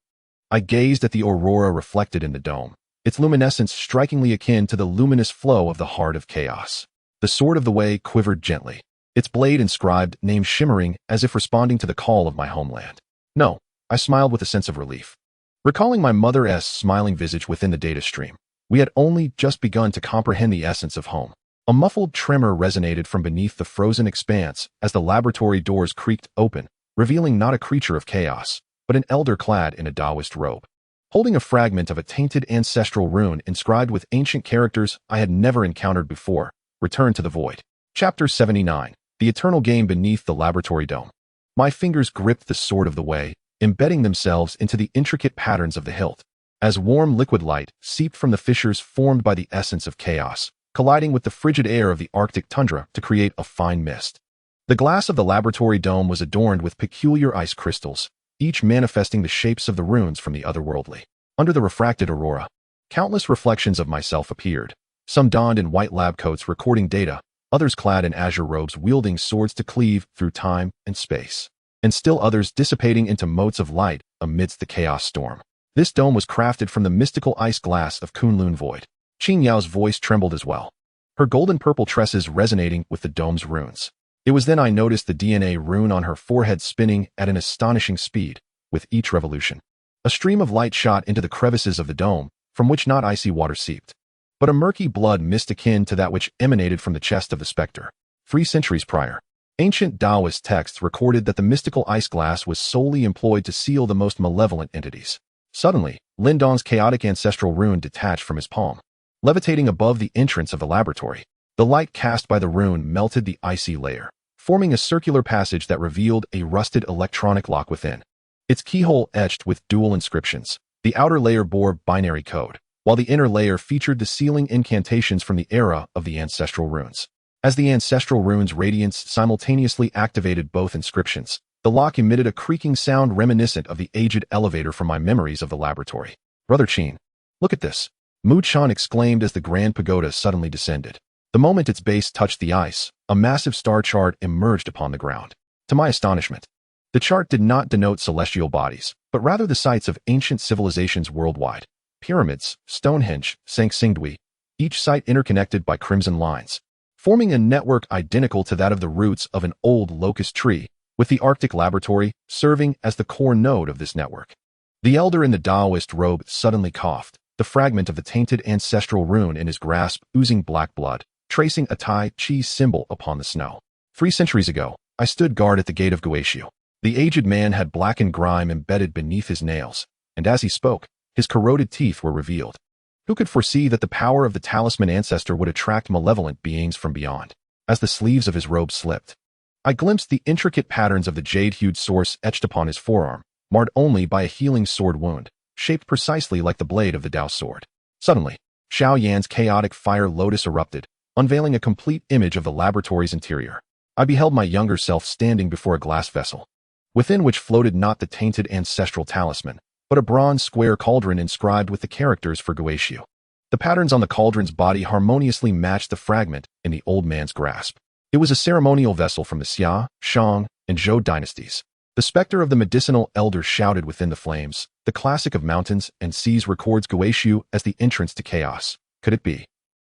I gazed at the aurora reflected in the dome, its luminescence strikingly akin to the luminous flow of the heart of chaos. The sword of the way quivered gently, its blade inscribed, name shimmering as if responding to the call of my homeland. No, I smiled with a sense of relief. Recalling my mother's smiling visage within the data stream, we had only just begun to comprehend the essence of home. A muffled tremor resonated from beneath the frozen expanse as the laboratory doors creaked open, revealing not a creature of chaos, but an elder clad in a Taoist robe, holding a fragment of a tainted ancestral rune inscribed with ancient characters I had never encountered before. Return to the void. Chapter 79. The Eternal Game Beneath the Laboratory Dome. My fingers gripped the sword of the way, embedding themselves into the intricate patterns of the hilt, as warm liquid light seeped from the fissures formed by the essence of chaos, colliding with the frigid air of the Arctic tundra to create a fine mist. The glass of the laboratory dome was adorned with peculiar ice crystals, each manifesting the shapes of the runes from the otherworldly. Under the refracted aurora, countless reflections of myself appeared, some donned in white lab coats recording data, others clad in azure robes wielding swords to cleave through time and space, and still others dissipating into motes of light amidst the chaos storm. This dome was crafted from the mystical ice glass of Kunlun Void. Qin Yao's voice trembled as well, her golden-purple tresses resonating with the dome's runes. It was then I noticed the DNA rune on her forehead spinning at an astonishing speed with each revolution. A stream of light shot into the crevices of the dome, from which not icy water seeped, but a murky blood mist akin to that which emanated from the chest of the specter. 3 centuries prior, ancient Taoist texts recorded that the mystical ice glass was solely employed to seal the most malevolent entities. Suddenly, Lin Dong's chaotic ancestral rune detached from his palm, levitating above the entrance of the laboratory. The light cast by the rune melted the icy layer, forming a circular passage that revealed a rusted electronic lock within, its keyhole etched with dual inscriptions. The outer layer bore binary code, while the inner layer featured the sealing incantations from the era of the ancestral runes. As the ancestral runes' radiance simultaneously activated both inscriptions, the lock emitted a creaking sound reminiscent of the aged elevator from my memories of the laboratory. Brother Qin, look at this, Mu Chan exclaimed as the grand pagoda suddenly descended. The moment its base touched the ice, a massive star chart emerged upon the ground. To my astonishment, the chart did not denote celestial bodies, but rather the sites of ancient civilizations worldwide. Pyramids, Stonehenge, Sangsingdui, each site interconnected by crimson lines, forming a network identical to that of the roots of an old locust tree, with the Arctic laboratory serving as the core node of this network. The elder in the Taoist robe suddenly coughed, the fragment of the tainted ancestral rune in his grasp oozing black blood, tracing a Tai Chi symbol upon the snow. 3 centuries ago, I stood guard at the gate of Guizhou. The aged man had blackened grime embedded beneath his nails, and as he spoke, his corroded teeth were revealed. Who could foresee that the power of the talisman ancestor would attract malevolent beings from beyond? As the sleeves of his robe slipped, I glimpsed the intricate patterns of the jade-hued source etched upon his forearm, marred only by a healing sword wound, shaped precisely like the blade of the Dao sword. Suddenly, Xiao Yan's chaotic fire lotus erupted, unveiling a complete image of the laboratory's interior. I beheld my younger self standing before a glass vessel, within which floated not the tainted ancestral talisman, but a bronze square cauldron inscribed with the characters for Guaishu. The patterns on the cauldron's body harmoniously matched the fragment in the old man's grasp. It was a ceremonial vessel from the Xia, Shang, and Zhou dynasties. The specter of the medicinal elder shouted within the flames. The classic of mountains and seas records Guaishu as the entrance to chaos. Could it be?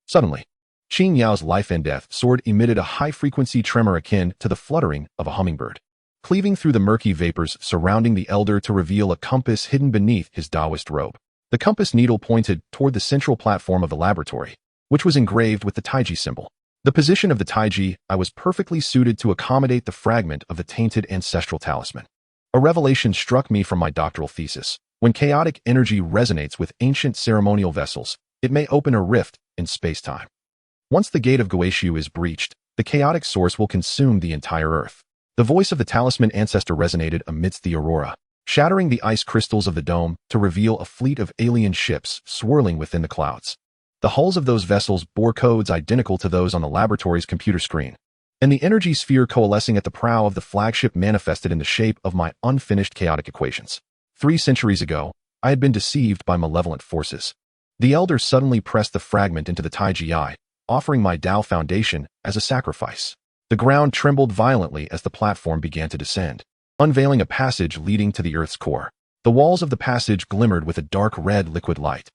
Suddenly, Qin Yao's life and death sword emitted a high-frequency tremor akin to the fluttering of a hummingbird, cleaving through the murky vapors surrounding the elder to reveal a compass hidden beneath his Taoist robe. The compass needle pointed toward the central platform of the laboratory, which was engraved with the Taiji symbol. The position of the Taiji I was perfectly suited to accommodate the fragment of the tainted ancestral talisman. A revelation struck me from my doctoral thesis. When chaotic energy resonates with ancient ceremonial vessels, it may open a rift in space-time. Once the gate of Guaishu is breached, the chaotic source will consume the entire Earth. The voice of the talisman ancestor resonated amidst the aurora, shattering the ice crystals of the dome to reveal a fleet of alien ships swirling within the clouds. The hulls of those vessels bore codes identical to those on the laboratory's computer screen, and the energy sphere coalescing at the prow of the flagship manifested in the shape of my unfinished chaotic equations. 3 centuries ago, I had been deceived by malevolent forces. The elder suddenly pressed the fragment into the Taiji Eye, offering my Tao foundation as a sacrifice. The ground trembled violently as the platform began to descend, unveiling a passage leading to the Earth's core. The walls of the passage glimmered with a dark red liquid light,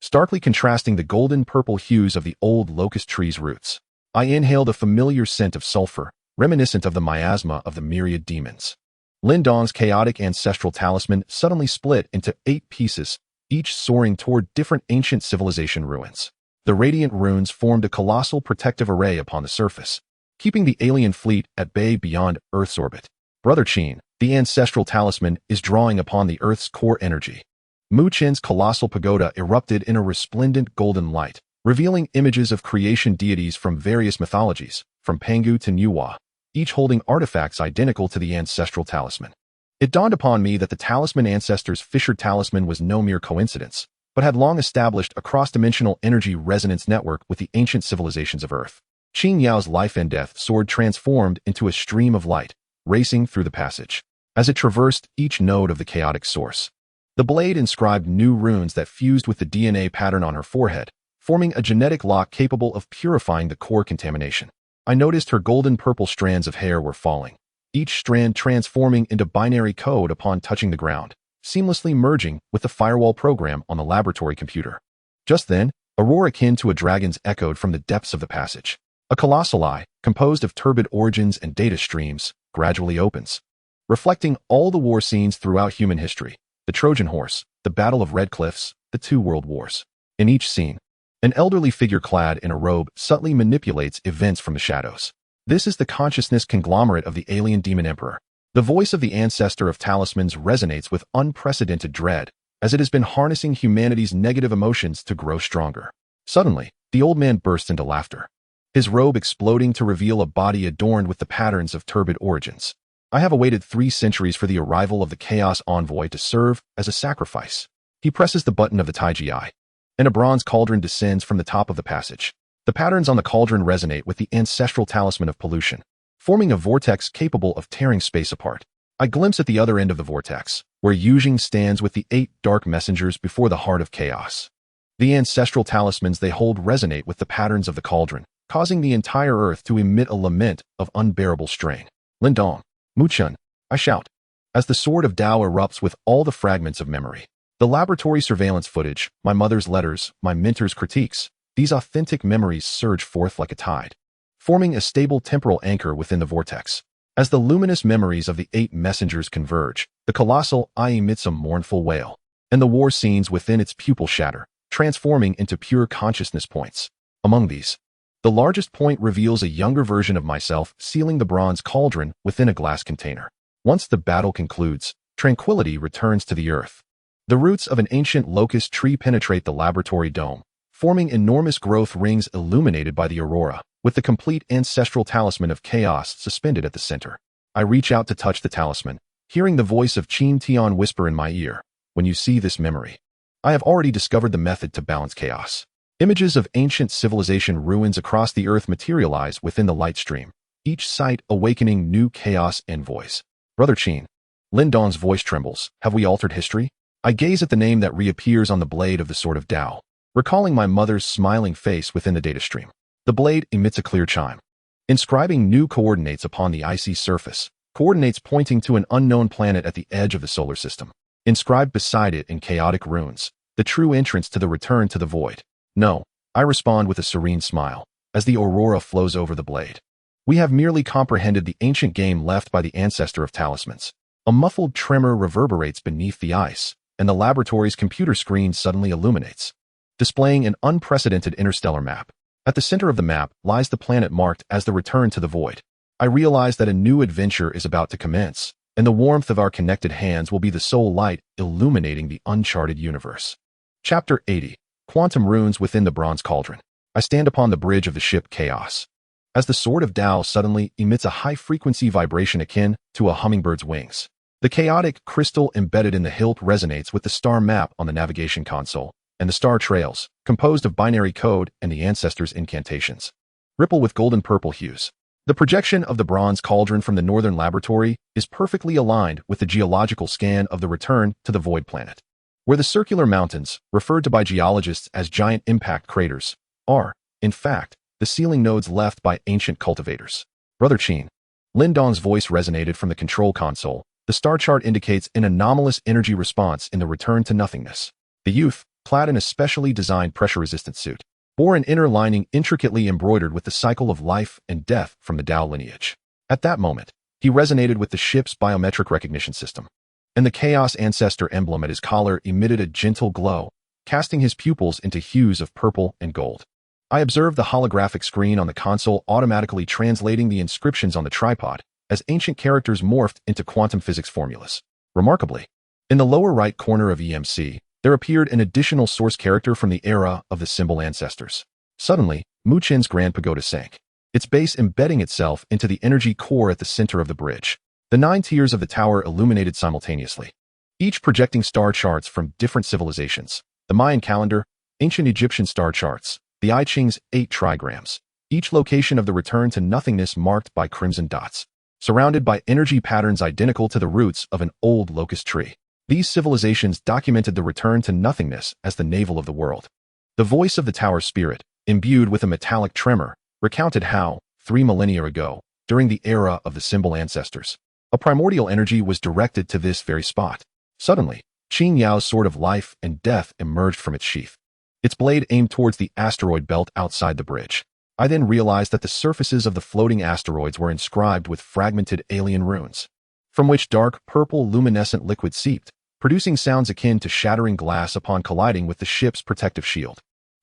starkly contrasting the golden-purple hues of the old locust tree's roots. I inhaled a familiar scent of sulfur, reminiscent of the miasma of the myriad demons. Lindong's chaotic ancestral talisman suddenly split into 8 pieces, each soaring toward different ancient civilization ruins. The radiant runes formed a colossal protective array upon the surface, keeping the alien fleet at bay beyond Earth's orbit. Brother Qin, the ancestral talisman is drawing upon the Earth's core energy. Mu Qin's colossal pagoda erupted in a resplendent golden light, revealing images of creation deities from various mythologies, from Pangu to Nuwa, each holding artifacts identical to the ancestral talisman. It dawned upon me that the talisman ancestor's fissured talisman was no mere coincidence, but had long established a cross-dimensional energy resonance network with the ancient civilizations of Earth. Qin Yao's life and death sword transformed into a stream of light, racing through the passage. As it traversed each node of the chaotic source, the blade inscribed new runes that fused with the DNA pattern on her forehead, forming a genetic lock capable of purifying the core contamination. I noticed her golden-purple strands of hair were falling, each strand transforming into binary code upon touching the ground, seamlessly merging with the firewall program on the laboratory computer. Just then, a roar akin to a dragon's echoed from the depths of the passage. A colossal eye, composed of turbid origins and data streams, gradually opens, reflecting all the war scenes throughout human history: the Trojan Horse, the Battle of Red Cliffs, the 2 World Wars. In each scene, an elderly figure clad in a robe subtly manipulates events from the shadows. This is the consciousness conglomerate of the alien demon emperor. The voice of the ancestor of talismans resonates with unprecedented dread, as it has been harnessing humanity's negative emotions to grow stronger. Suddenly, the old man burst into laughter, his robe exploding to reveal a body adorned with the patterns of turbid origins. I have awaited 3 centuries for the arrival of the Chaos Envoy to serve as a sacrifice. He presses the button of the Taiji Eye, and a bronze cauldron descends from the top of the passage. The patterns on the cauldron resonate with the ancestral talisman of pollution, forming a vortex capable of tearing space apart. I glimpse at the other end of the vortex, where Yujing stands with the 8 dark messengers before the heart of chaos. The ancestral talismans they hold resonate with the patterns of the cauldron, causing the entire Earth to emit a lament of unbearable strain. Lindong, Mu Qin, I shout, as the sword of Tao erupts with all the fragments of memory. The laboratory surveillance footage, my mother's letters, my mentor's critiques, these authentic memories surge forth like a tide, forming a stable temporal anchor within the vortex. As the luminous memories of the 8 messengers converge, the colossal eye emits a mournful wail, and the war scenes within its pupil shatter, transforming into pure consciousness points. Among these, the largest point reveals a younger version of myself sealing the bronze cauldron within a glass container. Once the battle concludes, tranquility returns to the Earth. The roots of an ancient locust tree penetrate the laboratory dome, forming enormous growth rings illuminated by the aurora, with the complete ancestral talisman of chaos suspended at the center. I reach out to touch the talisman, hearing the voice of Qin Tian whisper in my ear, "When you see this memory, I have already discovered the method to balance chaos." Images of ancient civilization ruins across the earth materialize within the light stream, each site awakening new chaos envoys. "Brother Qin." Lin Dong's voice trembles. "Have we altered history?" I gaze at the name that reappears on the blade of the Sword of Tao, recalling my mother's smiling face within the data stream. The blade emits a clear chime, inscribing new coordinates upon the icy surface, coordinates pointing to an unknown planet at the edge of the solar system. Inscribed beside it in chaotic runes, the true entrance to the return to the void. "No," I respond with a serene smile, as the aurora flows over the blade. "We have merely comprehended the ancient game left by the ancestor of talismans." A muffled tremor reverberates beneath the ice, and the laboratory's computer screen suddenly illuminates, displaying an unprecedented interstellar map. At the center of the map lies the planet marked as the return to the void. I realize that a new adventure is about to commence, and the warmth of our connected hands will be the sole light illuminating the uncharted universe. Chapter 80. Quantum Runes Within the Bronze Cauldron. I stand upon the bridge of the ship Chaos, as the Sword of Tao suddenly emits a high-frequency vibration akin to a hummingbird's wings. The chaotic crystal embedded in the hilt resonates with the star map on the navigation console, and the star trails, composed of binary code and the ancestors' incantations, ripple with golden-purple hues. The projection of the bronze cauldron from the northern laboratory is perfectly aligned with the geological scan of the return to the void planet, where the circular mountains, referred to by geologists as giant impact craters, are, in fact, the sealing nodes left by ancient cultivators. "Brother Qin." Lin Dong's voice resonated from the control console. The star chart indicates an anomalous energy response in the return to nothingness. The youth, clad in a specially designed pressure-resistant suit, bore an inner lining intricately embroidered with the cycle of life and death from the Tao lineage. At that moment, he resonated with the ship's biometric recognition system, and the Chaos Ancestor emblem at his collar emitted a gentle glow, casting his pupils into hues of purple and gold. I observed the holographic screen on the console automatically translating the inscriptions on the tripod, as ancient characters morphed into quantum physics formulas. Remarkably, in the lower right corner of EMC, there appeared an additional source character from the era of the symbol ancestors. Suddenly, Mu Qin's grand pagoda sank, its base embedding itself into the energy core at the center of the bridge. The 9 tiers of the tower illuminated simultaneously, each projecting star charts from different civilizations: the Mayan calendar, ancient Egyptian star charts, the I Ching's 8 trigrams, each location of the return to nothingness marked by crimson dots, surrounded by energy patterns identical to the roots of an old locust tree. These civilizations documented the return to nothingness as the navel of the world. The voice of the tower's spirit, imbued with a metallic tremor, recounted how, 3 millennia ago, during the era of the symbol ancestors, a primordial energy was directed to this very spot. Suddenly, Qin Yao's sword of life and death emerged from its sheath, its blade aimed towards the asteroid belt outside the bridge. I then realized that the surfaces of the floating asteroids were inscribed with fragmented alien runes, from which dark purple luminescent liquid seeped, producing sounds akin to shattering glass upon colliding with the ship's protective shield.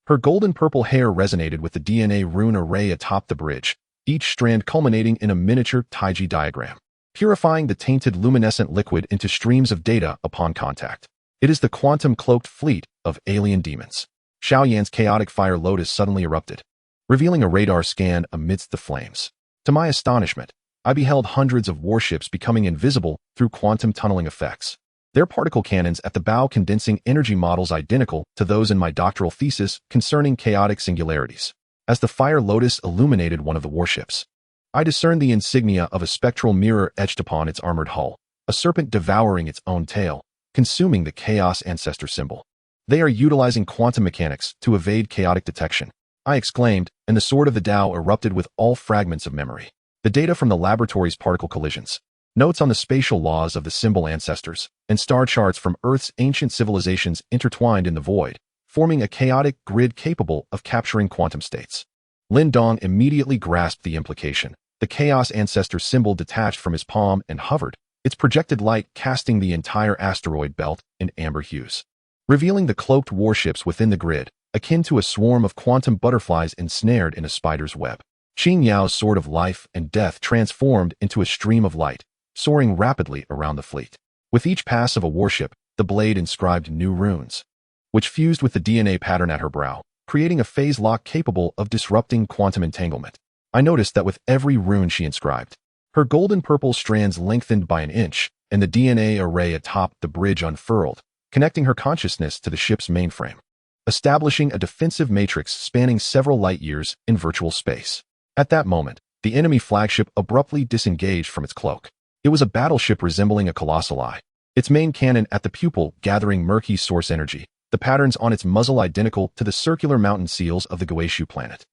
Her golden-purple hair resonated with the DNA rune array atop the bridge, each strand culminating in a miniature Taiji diagram, purifying the tainted luminescent liquid into streams of data upon contact. It is the quantum-cloaked fleet of alien demons. Xiaoyan's chaotic fire lotus suddenly erupted, revealing a radar scan amidst the flames. To my astonishment, I beheld hundreds of warships becoming invisible through quantum tunneling effects, their particle cannons at the bow condensing energy models identical to those in my doctoral thesis concerning chaotic singularities. As the fire lotus illuminated one of the warships, I discerned the insignia of a spectral mirror etched upon its armored hull, a serpent devouring its own tail, consuming the Chaos Ancestor symbol. "They are utilizing quantum mechanics to evade chaotic detection," I exclaimed, and the sword of the Tao erupted with all fragments of memory. The data from the laboratory's particle collisions, notes on the spatial laws of the symbol ancestors, and star charts from Earth's ancient civilizations intertwined in the void, forming a chaotic grid capable of capturing quantum states. Lin Dong immediately grasped the implication. The Chaos Ancestor symbol detached from his palm and hovered, its projected light casting the entire asteroid belt in amber hues, revealing the cloaked warships within the grid, akin to a swarm of quantum butterflies ensnared in a spider's web. Qin Yao's sword of life and death transformed into a stream of light, soaring rapidly around the fleet. With each pass of a warship, the blade inscribed new runes, which fused with the DNA pattern at her brow, creating a phase lock capable of disrupting quantum entanglement. I noticed that with every rune she inscribed, her golden-purple strands lengthened by an inch, and the DNA array atop the bridge unfurled, connecting her consciousness to the ship's mainframe, establishing a defensive matrix spanning several light-years in virtual space. At that moment, the enemy flagship abruptly disengaged from its cloak. It was a battleship resembling a colossal eye, its main cannon at the pupil gathering murky source energy, the patterns on its muzzle identical to the circular mountain seals of the Guishu planet.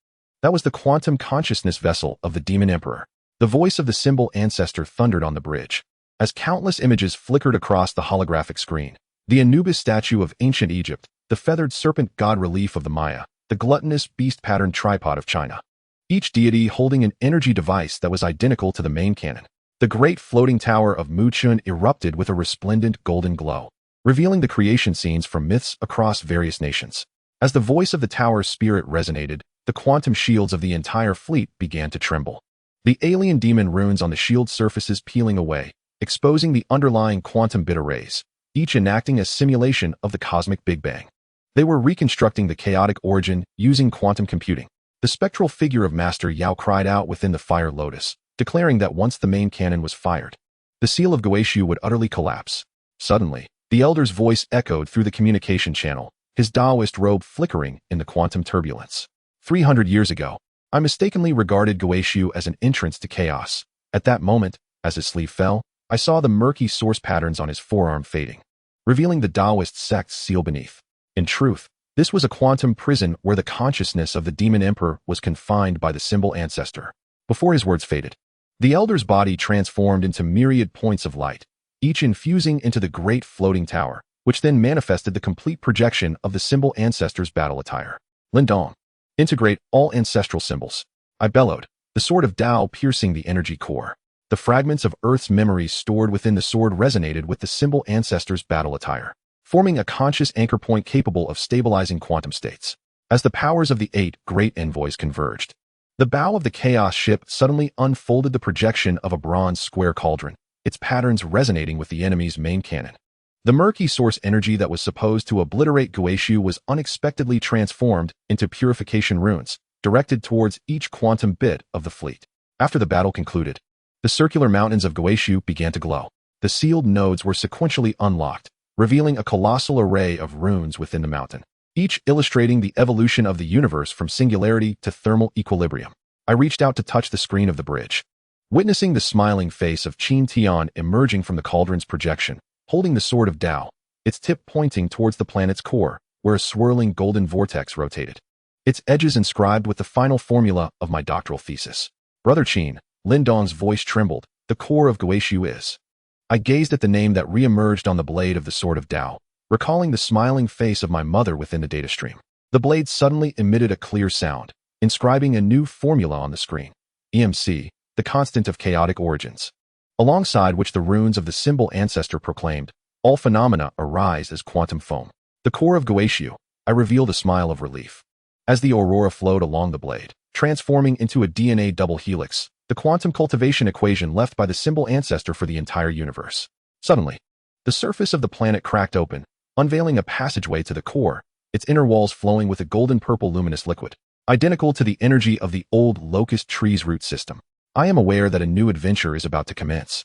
That was the quantum consciousness vessel of the Demon Emperor. The voice of the symbol ancestor thundered on the bridge. As countless images flickered across the holographic screen, the Anubis statue of ancient Egypt, the feathered serpent god relief of the Maya, the gluttonous beast-patterned tripod of China, each deity holding an energy device that was identical to the main cannon. The great floating tower of Muchun erupted with a resplendent golden glow, revealing the creation scenes from myths across various nations. As the voice of the tower's spirit resonated, the quantum shields of the entire fleet began to tremble. The alien demon runes on the shield surfaces peeling away, exposing the underlying quantum bit arrays, each enacting a simulation of the cosmic Big Bang. They were reconstructing the chaotic origin using quantum computing. The spectral figure of Master Yao cried out within the Fire Lotus, declaring that once the main cannon was fired, the seal of Guishu would utterly collapse. Suddenly, the elder's voice echoed through the communication channel, his Taoist robe flickering in the quantum turbulence. 300 years ago, I mistakenly regarded Guishu as an entrance to chaos. At that moment, as his sleeve fell, I saw the murky source patterns on his forearm fading, revealing the Taoist sect's seal beneath. In truth, this was a quantum prison where the consciousness of the Demon Emperor was confined by the symbol ancestor. Before his words faded, the elder's body transformed into myriad points of light, each infusing into the great floating tower, which then manifested the complete projection of the symbol ancestor's battle attire. Lindong, integrate all ancestral symbols, I bellowed, the sword of Tao piercing the energy core. The fragments of Earth's memories stored within the sword resonated with the symbol ancestor's battle attire, forming a conscious anchor point capable of stabilizing quantum states. As the powers of the 8 great envoys converged, the bow of the Chaos ship suddenly unfolded the projection of a bronze square cauldron, its patterns resonating with the enemy's main cannon. The murky source energy that was supposed to obliterate Guishu was unexpectedly transformed into purification runes, directed towards each quantum bit of the fleet. After the battle concluded, the circular mountains of Guishu began to glow. The sealed nodes were sequentially unlocked, revealing a colossal array of runes within the mountain, each illustrating the evolution of the universe from singularity to thermal equilibrium. I reached out to touch the screen of the bridge, witnessing the smiling face of Qin Tian emerging from the cauldron's projection, holding the sword of Tao, its tip pointing towards the planet's core, where a swirling golden vortex rotated, its edges inscribed with the final formula of my doctoral thesis. Brother Qin, Lindong's voice trembled, the core of Guishu is. I gazed at the name that re-emerged on the blade of the sword of Tao, recalling the smiling face of my mother within the data stream. The blade suddenly emitted a clear sound, inscribing a new formula on the screen. EMC, the constant of chaotic origins, alongside which the runes of the symbol ancestor proclaimed, all phenomena arise as quantum foam. The core of Guishu, I revealed a smile of relief. As the aurora flowed along the blade, transforming into a DNA double helix, the quantum cultivation equation left by the symbol ancestor for the entire universe. Suddenly, the surface of the planet cracked open, unveiling a passageway to the core, its inner walls flowing with a golden-purple luminous liquid, identical to the energy of the old locust tree's root system. I am aware that a new adventure is about to commence,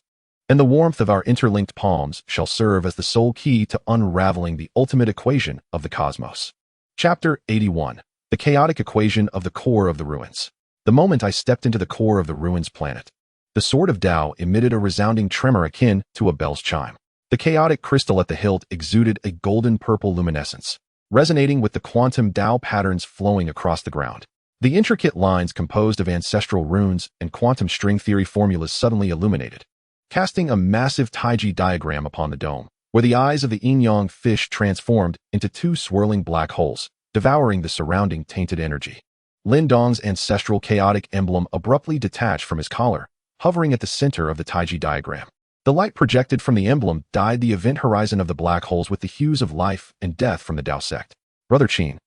and the warmth of our interlinked palms shall serve as the sole key to unraveling the ultimate equation of the cosmos. Chapter 81. The chaotic equation of the core of the ruins. The moment I stepped into the core of the ruins planet, the sword of Tao emitted a resounding tremor akin to a bell's chime. The chaotic crystal at the hilt exuded a golden-purple luminescence, resonating with the quantum Tao patterns flowing across the ground. The intricate lines composed of ancestral runes and quantum string theory formulas suddenly illuminated, casting a massive Taiji diagram upon the dome, where the eyes of the yin-yang fish transformed into 2 swirling black holes, devouring the surrounding tainted energy. Lindong's ancestral chaotic emblem abruptly detached from his collar, hovering at the center of the Taiji diagram. The light projected from the emblem dyed the event horizon of the black holes with the hues of life and death from the Tao sect. Brother Qin,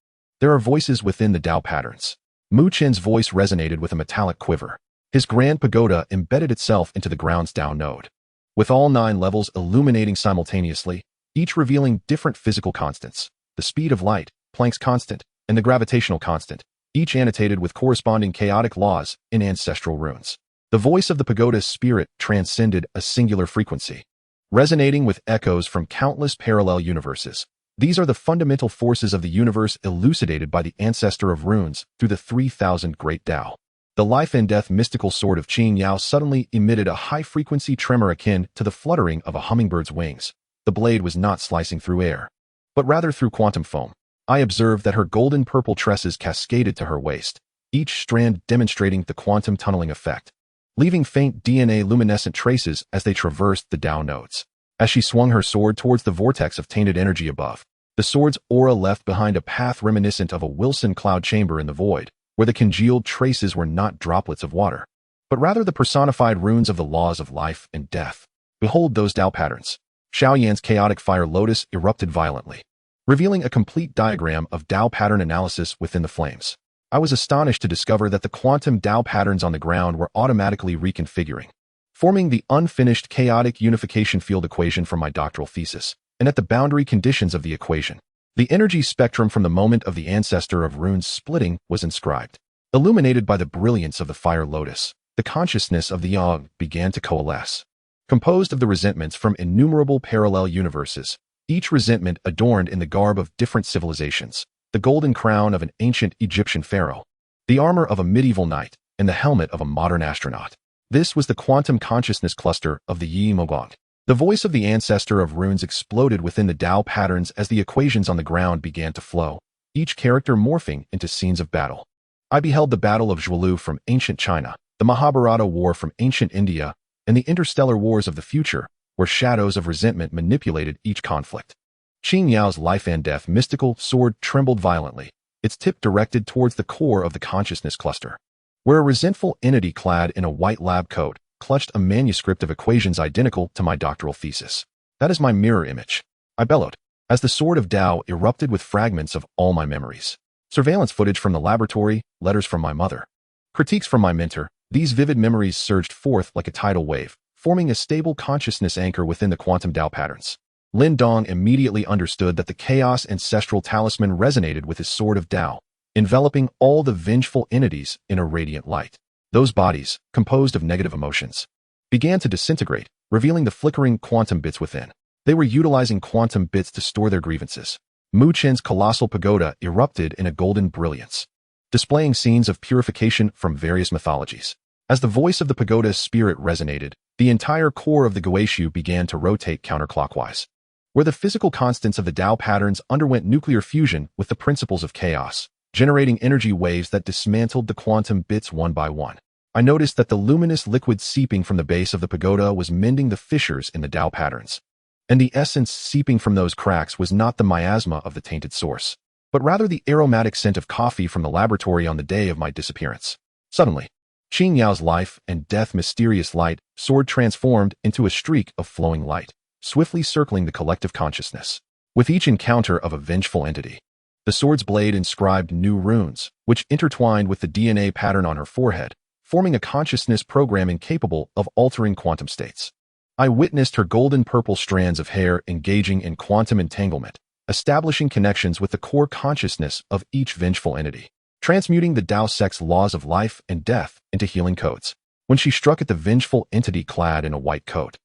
there are voices within the Tao patterns. Mu Chen's voice resonated with a metallic quiver. His grand pagoda embedded itself into the ground's Tao node, with all 9 levels illuminating simultaneously, each revealing different physical constants: the speed of light, Planck's constant, and the gravitational constant, each annotated with corresponding chaotic laws in ancestral runes. The voice of the pagoda's spirit transcended a singular frequency, resonating with echoes from countless parallel universes. These are the fundamental forces of the universe elucidated by the ancestor of runes through the 3,000 Great Tao. The life and death mystical sword of Qin Yao suddenly emitted a high-frequency tremor akin to the fluttering of a hummingbird's wings. The blade was not slicing through air, but rather through quantum foam. I observed that her golden-purple tresses cascaded to her waist, each strand demonstrating the quantum tunneling effect, leaving faint DNA-luminescent traces as they traversed the Tao nodes. As she swung her sword towards the vortex of tainted energy above, the sword's aura left behind a path reminiscent of a Wilson cloud chamber in the void, where the congealed traces were not droplets of water, but rather the personified runes of the laws of life and death. Behold those Tao patterns. Xiaoyan's chaotic fire lotus erupted violently, revealing a complete diagram of Tao pattern analysis within the flames. I was astonished to discover that the quantum Tao patterns on the ground were automatically reconfiguring, forming the unfinished chaotic unification field equation from my doctoral thesis. And at the boundary conditions of the equation, the energy spectrum from the moment of the ancestor of runes splitting was inscribed. Illuminated by the brilliance of the fire lotus, the consciousness of the Yang began to coalesce, composed of the resentments from innumerable parallel universes, each resentment adorned in the garb of different civilizations, the golden crown of an ancient Egyptian pharaoh, the armor of a medieval knight, and the helmet of a modern astronaut. This was the quantum consciousness cluster of the Yi Mogong. The voice of the ancestor of runes exploded within the Tao patterns as the equations on the ground began to flow, each character morphing into scenes of battle. I beheld the Battle of Zhuolu from ancient China, the Mahabharata War from ancient India, and the interstellar wars of the future, where shadows of resentment manipulated each conflict. Qin Yao's life and death mystical sword trembled violently, its tip directed towards the core of the consciousness cluster, where a resentful entity clad in a white lab coat clutched a manuscript of equations identical to my doctoral thesis. That is my mirror image, I bellowed, as the sword of Tao erupted with fragments of all my memories. Surveillance footage from the laboratory, letters from my mother, critiques from my mentor, these vivid memories surged forth like a tidal wave, forming a stable consciousness anchor within the quantum Tao patterns. Lin Dong immediately understood that the chaos ancestral talisman resonated with his sword of Tao, enveloping all the vengeful entities in a radiant light. Those bodies, composed of negative emotions, began to disintegrate, revealing the flickering quantum bits within. They were utilizing quantum bits to store their grievances. Mu Chen's colossal pagoda erupted in a golden brilliance, displaying scenes of purification from various mythologies. As the voice of the pagoda's spirit resonated, the entire core of the Guishu began to rotate counterclockwise, where the physical constants of the Tao patterns underwent nuclear fusion with the principles of chaos, generating energy waves that dismantled the quantum bits one by one. I noticed that the luminous liquid seeping from the base of the pagoda was mending the fissures in the Tao patterns, and the essence seeping from those cracks was not the miasma of the tainted source, but rather the aromatic scent of coffee from the laboratory on the day of my disappearance. Suddenly, Qin Yao's life and death mysterious light sword transformed into a streak of flowing light, swiftly circling the collective consciousness. With each encounter of a vengeful entity, the sword's blade inscribed new runes, which intertwined with the DNA pattern on her forehead, forming a consciousness programming capable of altering quantum states. I witnessed her golden purple strands of hair engaging in quantum entanglement, establishing connections with the core consciousness of each vengeful entity, transmuting the Tao Sect's laws of life and death into healing codes. When she struck at the vengeful entity clad in a white coat,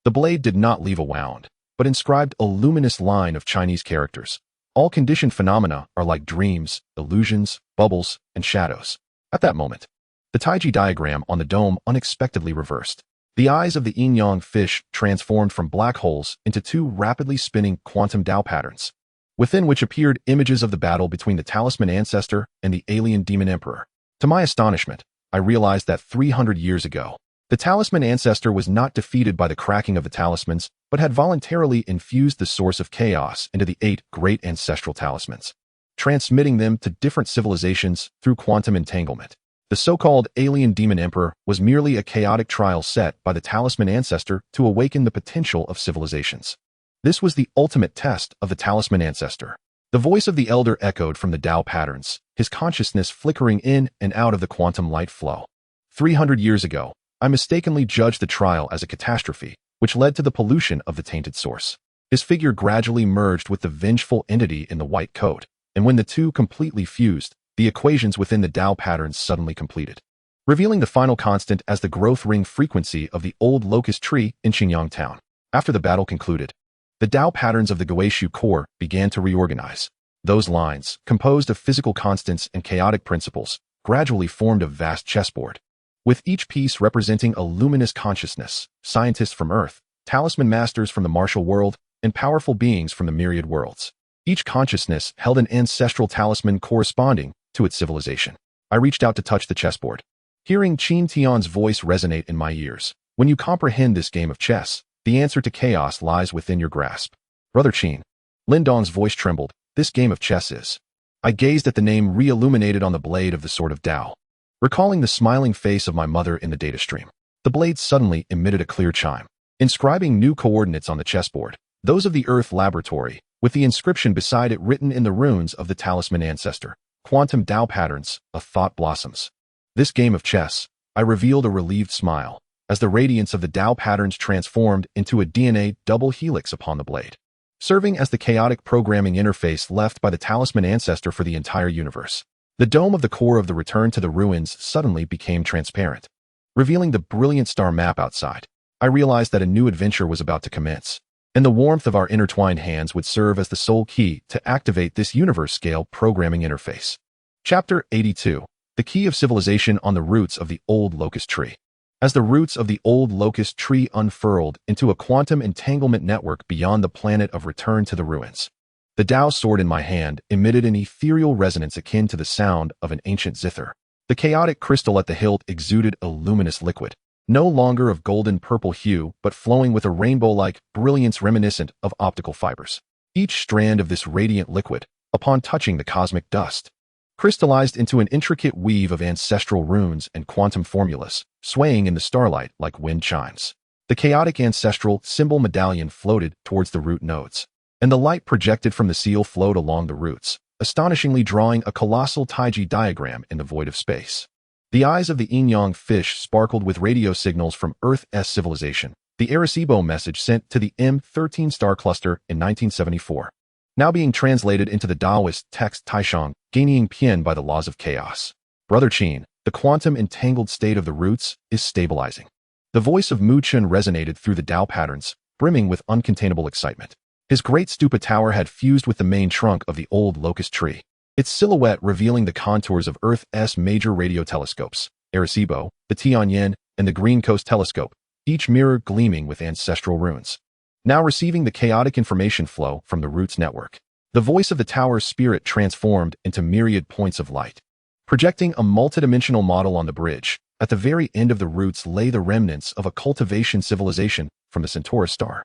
the blade did not leave a wound, but inscribed a luminous line of Chinese characters. All conditioned phenomena are like dreams, illusions, bubbles, and shadows. At that moment, the Taiji diagram on the dome unexpectedly reversed. The eyes of the yin-yang fish transformed from black holes into two rapidly spinning quantum Tao patterns, within which appeared images of the battle between the talisman ancestor and the alien demon emperor. To my astonishment, I realized that 300 years ago, the talisman ancestor was not defeated by the cracking of the talismans, but had voluntarily infused the source of chaos into the 8 great ancestral talismans, transmitting them to different civilizations through quantum entanglement. The so-called alien demon emperor was merely a chaotic trial set by the talisman ancestor to awaken the potential of civilizations. This was the ultimate test of the talisman ancestor. The voice of the elder echoed from the Tao patterns, his consciousness flickering in and out of the quantum light flow. 300 years ago, I mistakenly judged the trial as a catastrophe, which led to the pollution of the tainted source. His figure gradually merged with the vengeful entity in the white coat, and when the two completely fused, the equations within the Tao patterns suddenly completed, revealing the final constant as the growth ring frequency of the old locust tree in Xinjiang town. After the battle concluded, the Tao patterns of the Guishu core began to reorganize. Those lines, composed of physical constants and chaotic principles, gradually formed a vast chessboard, with each piece representing a luminous consciousness, scientists from Earth, talisman masters from the martial world, and powerful beings from the myriad worlds. Each consciousness held an ancestral talisman corresponding to its civilization. I reached out to touch the chessboard, hearing Qin Tian's voice resonate in my ears. When you comprehend this game of chess, the answer to chaos lies within your grasp. Brother Qin. Lin Dong's voice trembled. This game of chess is. I gazed at the name re-illuminated on the blade of the sword of Tao, recalling the smiling face of my mother in the data stream. The blade suddenly emitted a clear chime, inscribing new coordinates on the chessboard, those of the Earth laboratory, with the inscription beside it written in the runes of the talisman ancestor. Quantum Tao patterns, of thought blossoms. This game of chess, I revealed a relieved smile, as the radiance of the Tao patterns transformed into a DNA double helix upon the blade, serving as the chaotic programming interface left by the talisman ancestor for the entire universe. The dome of the core of the return to the ruins suddenly became transparent, revealing the brilliant star map outside. I realized that a new adventure was about to commence, and the warmth of our intertwined hands would serve as the sole key to activate this universe-scale programming interface. Chapter 82. The Key of Civilization on the Roots of the Old Locust Tree. As the roots of the old locust tree unfurled into a quantum entanglement network beyond the planet of return to the ruins, the Tao sword in my hand emitted an ethereal resonance akin to the sound of an ancient zither. The chaotic crystal at the hilt exuded a luminous liquid, no longer of golden-purple hue, but flowing with a rainbow-like brilliance reminiscent of optical fibers. Each strand of this radiant liquid, upon touching the cosmic dust, crystallized into an intricate weave of ancestral runes and quantum formulas, swaying in the starlight like wind chimes. The chaotic ancestral symbol medallion floated towards the root nodes, and the light projected from the seal flowed along the roots, astonishingly drawing a colossal Taiji diagram in the void of space. The eyes of the yin-yang fish sparkled with radio signals from Earth's civilization, the Arecibo message sent to the M13 star cluster in 1974, now being translated into the Taoist text Taishang, gaining Pian by the laws of chaos. Brother Qin, the quantum entangled state of the roots is stabilizing. The voice of Mu Chun resonated through the Tao patterns, brimming with uncontainable excitement. His great stupa tower had fused with the main trunk of the old locust tree, its silhouette revealing the contours of Earth's major radio telescopes, Arecibo, the Tianyan, and the Green Coast Telescope, each mirror gleaming with ancestral runes, now receiving the chaotic information flow from the roots network. The voice of the tower's spirit transformed into myriad points of light, projecting a multidimensional model on the bridge. At the very end of the roots lay the remnants of a cultivation civilization from the Centaurus star,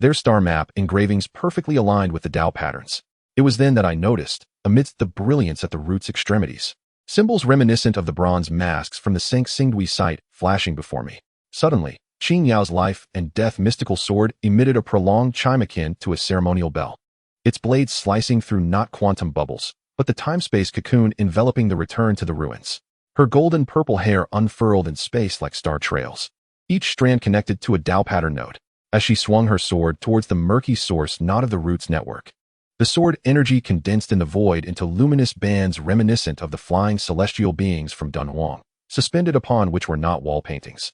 their star map engravings perfectly aligned with the Tao patterns. It was then that I noticed, amidst the brilliance at the root's extremities, symbols reminiscent of the bronze masks from the Sangxingdui site flashing before me. Suddenly, Qin Yao's life and death mystical sword emitted a prolonged chime akin to a ceremonial bell, its blade slicing through not quantum bubbles, but the time-space cocoon enveloping the return to the ruins. Her golden purple hair unfurled in space like star trails, each strand connected to a Tao pattern node, as she swung her sword towards the murky source knot of the roots network. The sword energy condensed in the void into luminous bands reminiscent of the flying celestial beings from Dunhuang, suspended upon which were not wall paintings,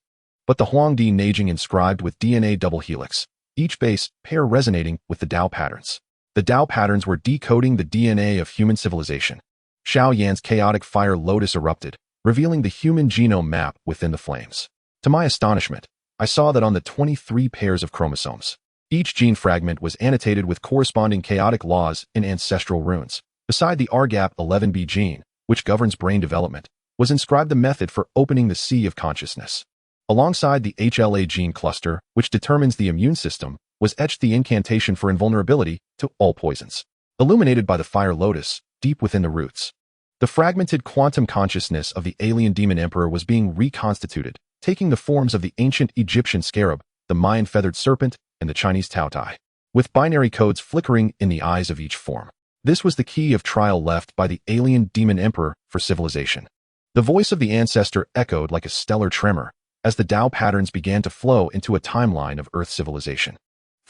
but the Huangdi Neijing inscribed with DNA double helix, each base pair resonating with the Tao patterns. The Tao patterns were decoding the DNA of human civilization. Xiao Yan's chaotic fire lotus erupted, revealing the human genome map within the flames. To my astonishment, I saw that on the 23 pairs of chromosomes, each gene fragment was annotated with corresponding chaotic laws in ancestral runes. Beside the RGAP11B gene, which governs brain development, was inscribed the method for opening the sea of consciousness. Alongside the HLA gene cluster, which determines the immune system, was etched the incantation for invulnerability to all poisons, illuminated by the fire lotus deep within the roots. The fragmented quantum consciousness of the alien demon emperor was being reconstituted, taking the forms of the ancient Egyptian scarab, the Mayan feathered serpent, and the Chinese Taotai, with binary codes flickering in the eyes of each form. This was the key of trial left by the alien demon emperor for civilization. The voice of the ancestor echoed like a stellar tremor as the Tao patterns began to flow into a timeline of Earth civilization.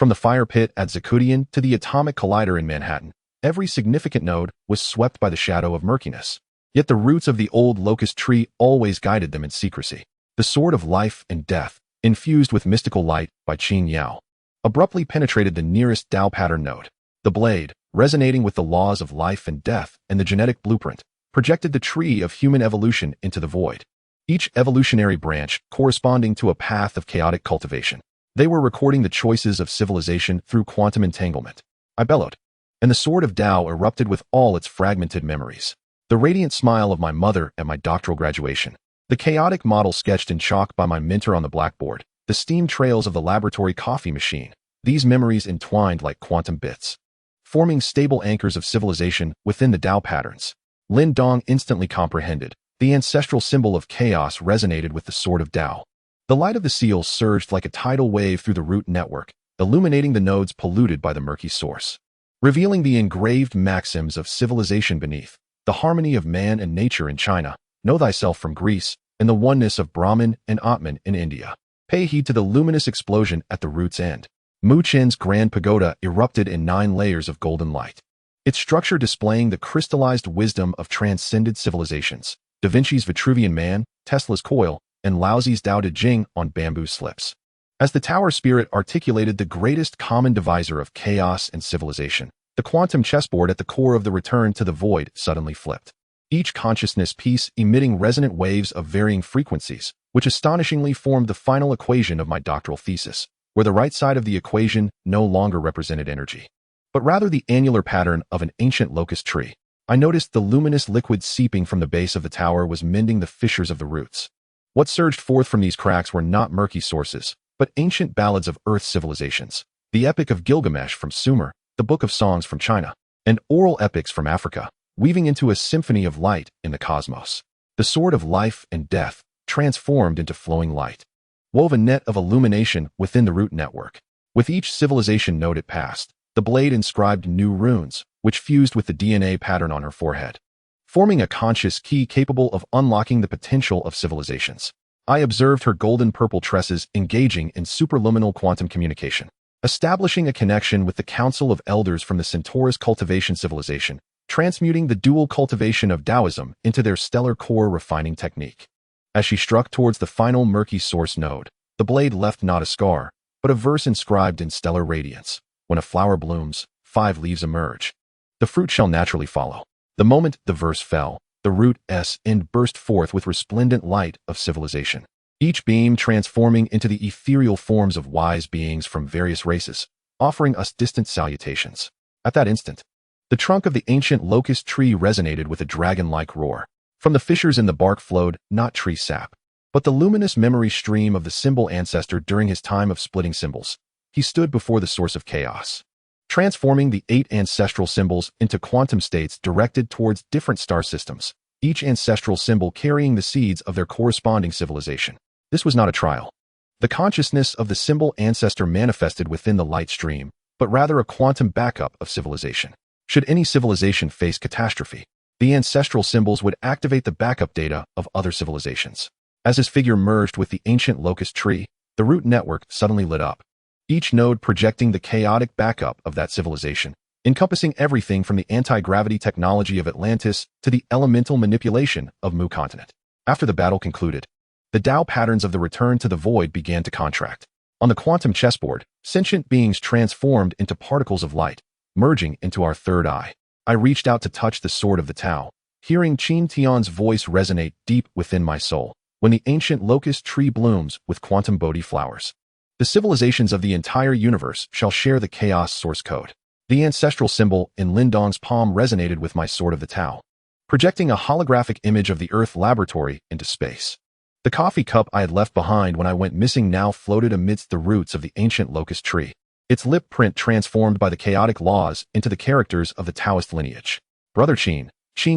From the fire pit at Zakudian to the atomic collider in Manhattan, every significant node was swept by the shadow of murkiness. Yet the roots of the old locust tree always guided them in secrecy. The sword of life and death, infused with mystical light by Qin Tian, abruptly penetrated the nearest Tao pattern node. The blade, resonating with the laws of life and death and the genetic blueprint, projected the tree of human evolution into the void. Each evolutionary branch corresponding to a path of chaotic cultivation. They were recording the choices of civilization through quantum entanglement. I bellowed, and the sword of Tao erupted with all its fragmented memories. The radiant smile of my mother at my doctoral graduation, the chaotic model sketched in chalk by my mentor on the blackboard, the steam trails of the laboratory coffee machine, these memories entwined like quantum bits, forming stable anchors of civilization within the Tao patterns. Lin Dong instantly comprehended. The ancestral symbol of chaos resonated with the sword of Tao. The light of the seal surged like a tidal wave through the root network, illuminating the nodes polluted by the murky source, revealing the engraved maxims of civilization beneath, the harmony of man and nature in China, know thyself from Greece, and the oneness of Brahman and Atman in India. Pay heed to the luminous explosion at the root's end. Mu Qin's grand pagoda erupted in 9 layers of golden light, its structure displaying the crystallized wisdom of transcended civilizations. Da Vinci's Vitruvian Man, Tesla's coil, and Laozi's Tao Te Ching on bamboo slips. As the tower spirit articulated the greatest common divisor of chaos and civilization, the quantum chessboard at the core of the return to the void suddenly flipped. Each consciousness piece emitting resonant waves of varying frequencies, which astonishingly formed the final equation of my doctoral thesis, where the right side of the equation no longer represented energy, but rather the annular pattern of an ancient locust tree. I noticed the luminous liquid seeping from the base of the tower was mending the fissures of the roots. What surged forth from these cracks were not murky sources, but ancient ballads of Earth civilizations, the Epic of Gilgamesh from Sumer, the Book of Songs from China, and oral epics from Africa, weaving into a symphony of light in the cosmos. The sword of life and death, transformed into flowing light, wove a net of illumination within the root network. With each civilization node it passed, the blade inscribed new runes, which fused with the DNA pattern on her forehead, forming a conscious key capable of unlocking the potential of civilizations. I observed her golden purple tresses engaging in superluminal quantum communication, establishing a connection with the Council of Elders from the Centaurus Cultivation civilization, transmuting the dual cultivation of Taoism into their stellar core refining technique. As she struck towards the final murky source node, the blade left not a scar, but a verse inscribed in stellar radiance. When a flower blooms, 5 leaves emerge. The fruit shall naturally follow. The moment the verse fell, the root's end burst forth with resplendent light of civilization, each beam transforming into the ethereal forms of wise beings from various races, offering us distant salutations. At that instant, the trunk of the ancient locust tree resonated with a dragon-like roar. From the fissures in the bark flowed not tree sap, but the luminous memory stream of the symbol ancestor during his time of splitting symbols. He stood before the source of chaos, transforming the 8 ancestral symbols into quantum states directed towards different star systems, each ancestral symbol carrying the seeds of their corresponding civilization. This was not a trial. The consciousness of the symbol ancestor manifested within the light stream, but rather a quantum backup of civilization. Should any civilization face catastrophe, the ancestral symbols would activate the backup data of other civilizations. As his figure merged with the ancient locust tree, the root network suddenly lit up, each node projecting the chaotic backup of that civilization, encompassing everything from the anti-gravity technology of Atlantis to the elemental manipulation of Mu continent. After the battle concluded, the Tao patterns of the return to the void began to contract. On the quantum chessboard, sentient beings transformed into particles of light, merging into our third eye. I reached out to touch the sword of the Tao, hearing Qin Tian's voice resonate deep within my soul. When the ancient locust tree blooms with quantum Bodhi flowers, the civilizations of the entire universe shall share the chaos source code. The ancestral symbol in Lin Dong's palm resonated with my sword of the Tao, projecting a holographic image of the Earth laboratory into space. The coffee cup I had left behind when I went missing now floated amidst the roots of the ancient locust tree, its lip print transformed by the chaotic laws into the characters of the Taoist lineage. Brother Qin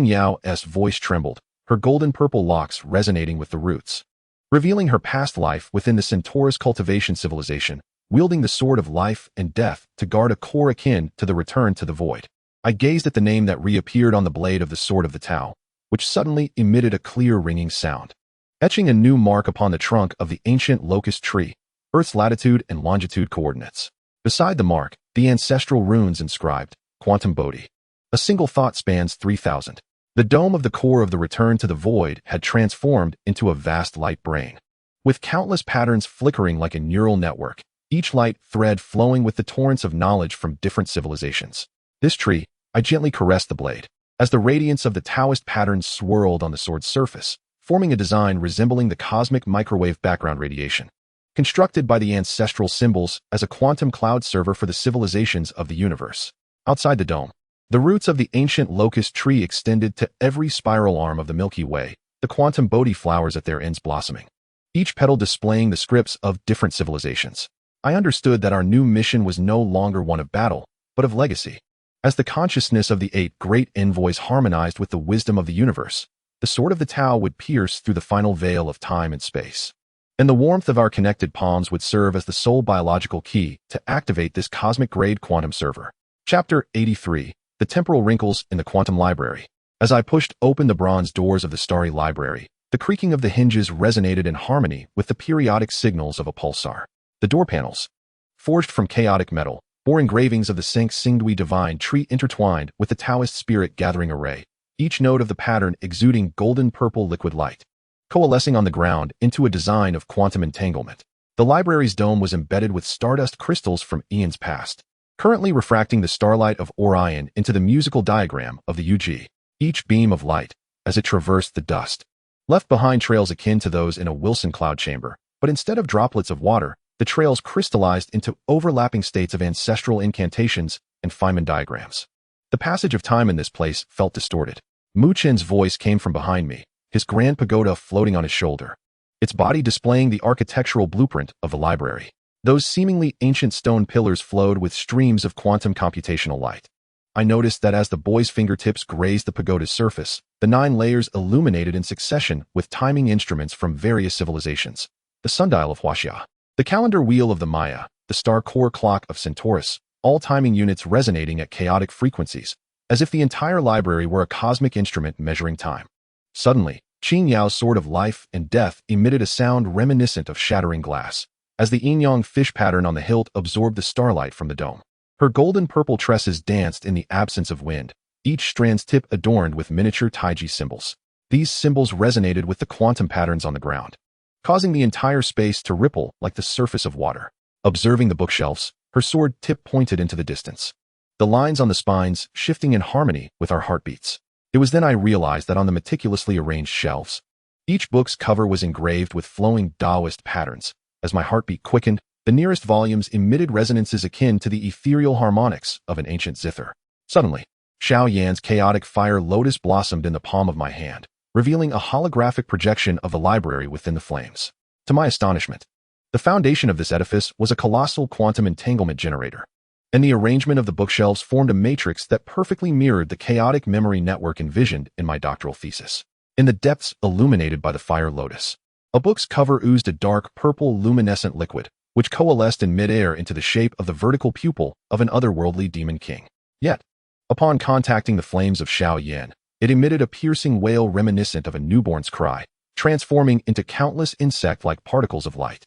Yao's voice trembled, her golden purple locks resonating with the roots, revealing her past life within the Centaurus Cultivation civilization, wielding the sword of life and death to guard a core akin to the return to the void. I gazed at the name that reappeared on the blade of the sword of the Tao, which suddenly emitted a clear ringing sound, etching a new mark upon the trunk of the ancient locust tree, Earth's latitude and longitude coordinates. Beside the mark, the ancestral runes inscribed, Quantum Bodhi. A single thought spans 3,000. The dome of the core of the return to the void had transformed into a vast light brain. With countless patterns flickering like a neural network, each light thread flowing with the torrents of knowledge from different civilizations. This tree, I gently caressed the blade, as the radiance of the Taoist patterns swirled on the sword's surface, forming a design resembling the cosmic microwave background radiation. Constructed by the ancestral symbols as a quantum cloud server for the civilizations of the universe. Outside the dome, the roots of the ancient locust tree extended to every spiral arm of the Milky Way, the quantum Bodhi flowers at their ends blossoming, each petal displaying the scripts of different civilizations. I understood that our new mission was no longer one of battle, but of legacy. As the consciousness of the 8 great envoys harmonized with the wisdom of the universe, the sword of the Tao would pierce through the final veil of time and space. And the warmth of our connected palms would serve as the sole biological key to activate this cosmic-grade quantum server. Chapter 83, The Temporal Wrinkles in the Quantum Library. As I pushed open the bronze doors of the starry library, the creaking of the hinges resonated in harmony with the periodic signals of a pulsar. The door panels, forged from chaotic metal, bore engravings of the Cinque Singdui divine tree intertwined with the Taoist spirit gathering array, each node of the pattern exuding golden-purple liquid light, coalescing on the ground into a design of quantum entanglement. The library's dome was embedded with stardust crystals from eons past, currently refracting the starlight of Orion into the musical diagram of the UG. Each beam of light, as it traversed the dust, left behind trails akin to those in a Wilson cloud chamber, but instead of droplets of water, the trails crystallized into overlapping states of ancestral incantations and Feynman diagrams. The passage of time in this place felt distorted. Mu Chen's voice came from behind me, his grand pagoda floating on his shoulder, its body displaying the architectural blueprint of the library. Those seemingly ancient stone pillars flowed with streams of quantum computational light. I noticed that as the boy's fingertips grazed the pagoda's surface, the 9 layers illuminated in succession with timing instruments from various civilizations. The sundial of Huaxia, the calendar wheel of the Maya, the star core clock of Centaurus, all timing units resonating at chaotic frequencies, as if the entire library were a cosmic instrument measuring time. Suddenly, Qin Yao's sword of life and death emitted a sound reminiscent of shattering glass, as the yin-yang fish pattern on the hilt absorbed the starlight from the dome. Her golden-purple tresses danced in the absence of wind, each strand's tip adorned with miniature Taiji symbols. These symbols resonated with the quantum patterns on the ground, causing the entire space to ripple like the surface of water. Observing the bookshelves, her sword tip pointed into the distance, the lines on the spines shifting in harmony with our heartbeats. It was then I realized that on the meticulously arranged shelves, each book's cover was engraved with flowing Taoist patterns. As my heartbeat quickened, the nearest volumes emitted resonances akin to the ethereal harmonics of an ancient zither. Suddenly, Xiao Yan's chaotic fire lotus blossomed in the palm of my hand, revealing a holographic projection of the library within the flames. To my astonishment, the foundation of this edifice was a colossal quantum entanglement generator, and the arrangement of the bookshelves formed a matrix that perfectly mirrored the chaotic memory network envisioned in my doctoral thesis. In the depths illuminated by the fire lotus, a book's cover oozed a dark purple luminescent liquid, which coalesced in midair into the shape of the vertical pupil of an otherworldly demon king. Yet, upon contacting the flames of Xiao Yan, it emitted a piercing wail reminiscent of a newborn's cry, transforming into countless insect-like particles of light.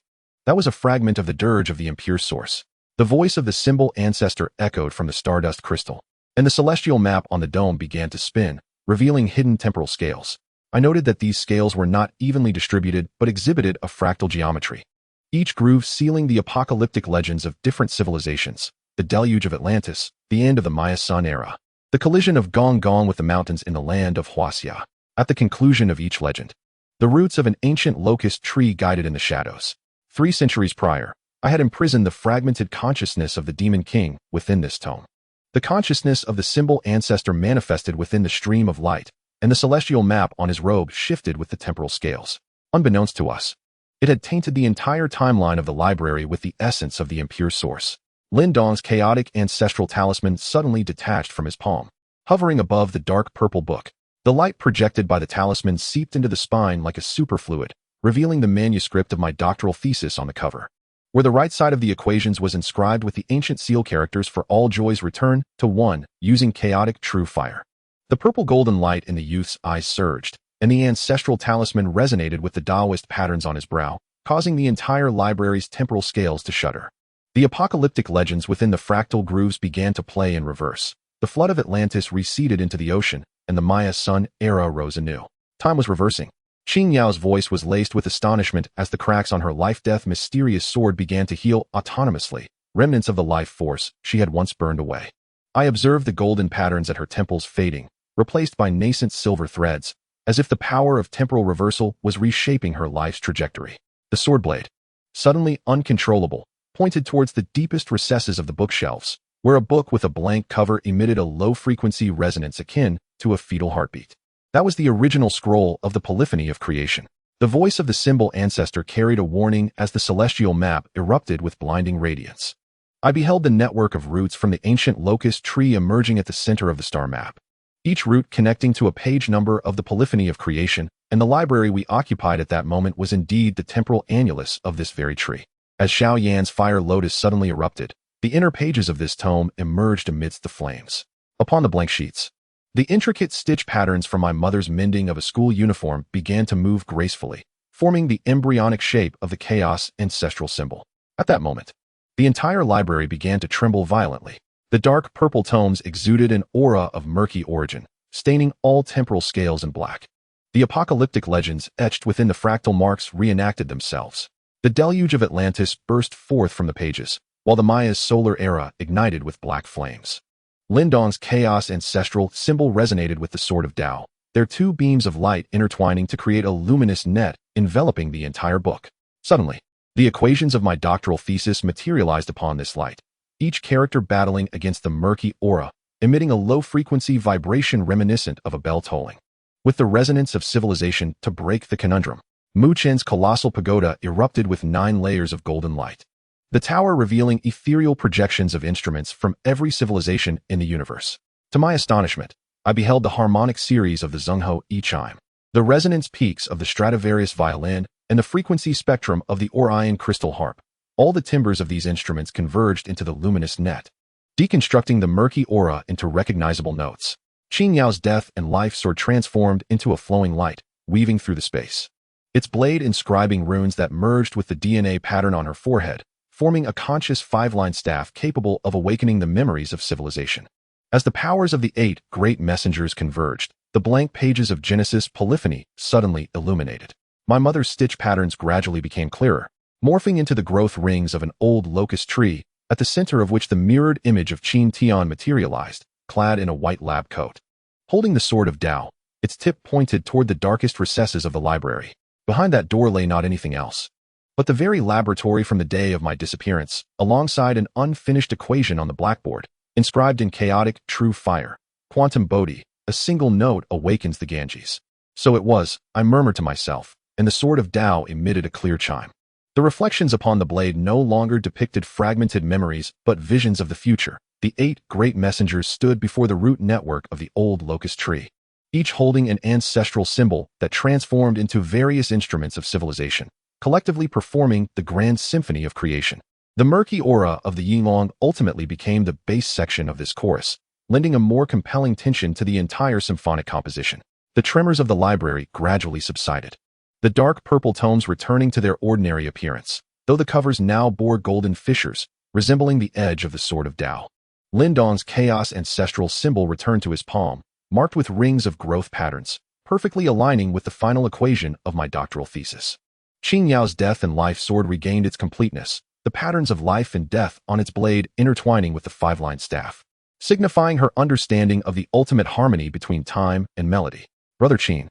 That was a fragment of the dirge of the impure source. The voice of the symbol ancestor echoed from the stardust crystal, and the celestial map on the dome began to spin, revealing hidden temporal scales. I noted that these scales were not evenly distributed but exhibited a fractal geometry, each groove sealing the apocalyptic legends of different civilizations: the deluge of Atlantis, the end of the Maya Sun era, the collision of Gong Gong with the mountains in the land of Huaxia. At the conclusion of each legend, the roots of an ancient locust tree guided in the shadows. 3 centuries prior, I had imprisoned the fragmented consciousness of the demon king within this tome. The consciousness of the symbol ancestor manifested within the stream of light, and the celestial map on his robe shifted with the temporal scales. Unbeknownst to us, it had tainted the entire timeline of the library with the essence of the impure source. Lin Dong's chaotic ancestral talisman suddenly detached from his palm, hovering above the dark purple book. The light projected by the talisman seeped into the spine like a superfluid, revealing the manuscript of my doctoral thesis on the cover, where the right side of the equations was inscribed with the ancient seal characters for all joys return to one, using chaotic true fire. The purple golden light in the youth's eyes surged, and the ancestral talisman resonated with the Taoist patterns on his brow, causing the entire library's temporal scales to shudder. The apocalyptic legends within the fractal grooves began to play in reverse. The flood of Atlantis receded into the ocean, and the Maya sun era rose anew. Time was reversing. Qin Yao's voice was laced with astonishment as the cracks on her life-death mysterious sword began to heal autonomously, remnants of the life force she had once burned away. I observed the golden patterns at her temples fading, replaced by nascent silver threads, as if the power of temporal reversal was reshaping her life's trajectory. The sword blade, suddenly uncontrollable, pointed towards the deepest recesses of the bookshelves, where a book with a blank cover emitted a low-frequency resonance akin to a fetal heartbeat. That was the original scroll of the polyphony of creation. The voice of the symbol ancestor carried a warning as the celestial map erupted with blinding radiance. I beheld the network of roots from the ancient locust tree emerging at the center of the star map, each root connecting to a page number of the polyphony of creation, and the library we occupied at that moment was indeed the temporal annulus of this very tree. As Xiao Yan's fire lotus suddenly erupted, the inner pages of this tome emerged amidst the flames. Upon the blank sheets, the intricate stitch patterns from my mother's mending of a school uniform began to move gracefully, forming the embryonic shape of the chaos ancestral symbol. At that moment, the entire library began to tremble violently. The dark purple tomes exuded an aura of murky origin, staining all temporal scales in black. The apocalyptic legends etched within the fractal marks reenacted themselves. The deluge of Atlantis burst forth from the pages, while the Maya's solar era ignited with black flames. Lindong's chaos ancestral symbol resonated with the sword of Tao, their two beams of light intertwining to create a luminous net enveloping the entire book. Suddenly, the equations of my doctoral thesis materialized upon this light, each character battling against the murky aura, emitting a low-frequency vibration reminiscent of a bell tolling. With the resonance of civilization to break the conundrum, Mu Chen's colossal pagoda erupted with 9 layers of golden light, the tower revealing ethereal projections of instruments from every civilization in the universe. To my astonishment, I beheld the harmonic series of the Zhenghe I-chime, the resonance peaks of the Stradivarius violin, and the frequency spectrum of the Orion crystal harp. All the timbres of these instruments converged into the luminous net, deconstructing the murky aura into recognizable notes. Qin Yao's death and life sword transformed into a flowing light, weaving through the space, its blade inscribing runes that merged with the DNA pattern on her forehead, forming a conscious 5-line staff capable of awakening the memories of civilization. As the powers of the 8 great messengers converged, the blank pages of Genesis polyphony suddenly illuminated. My mother's stitch patterns gradually became clearer, morphing into the growth rings of an old locust tree, at the center of which the mirrored image of Qin Tian materialized, clad in a white lab coat. Holding the sword of Tao, its tip pointed toward the darkest recesses of the library. Behind that door lay not anything else but the very laboratory from the day of my disappearance, alongside an unfinished equation on the blackboard, inscribed in chaotic, true fire. Quantum Bodhi, a single note awakens the Ganges. So it was, I murmured to myself, and the sword of Tao emitted a clear chime. The reflections upon the blade no longer depicted fragmented memories, but visions of the future. The 8 great messengers stood before the root network of the old locust tree, each holding an ancestral symbol that transformed into various instruments of civilization, collectively performing the grand symphony of creation. The murky aura of the Yinglong ultimately became the bass section of this chorus, lending a more compelling tension to the entire symphonic composition. The tremors of the library gradually subsided, the dark purple tomes returning to their ordinary appearance, though the covers now bore golden fissures, resembling the edge of the sword of Tao. Lindong's chaos ancestral symbol returned to his palm, marked with rings of growth patterns, perfectly aligning with the final equation of my doctoral thesis. Qin Yao's death and life sword regained its completeness, the patterns of life and death on its blade intertwining with the 5-line staff, signifying her understanding of the ultimate harmony between time and melody. Brother Qin.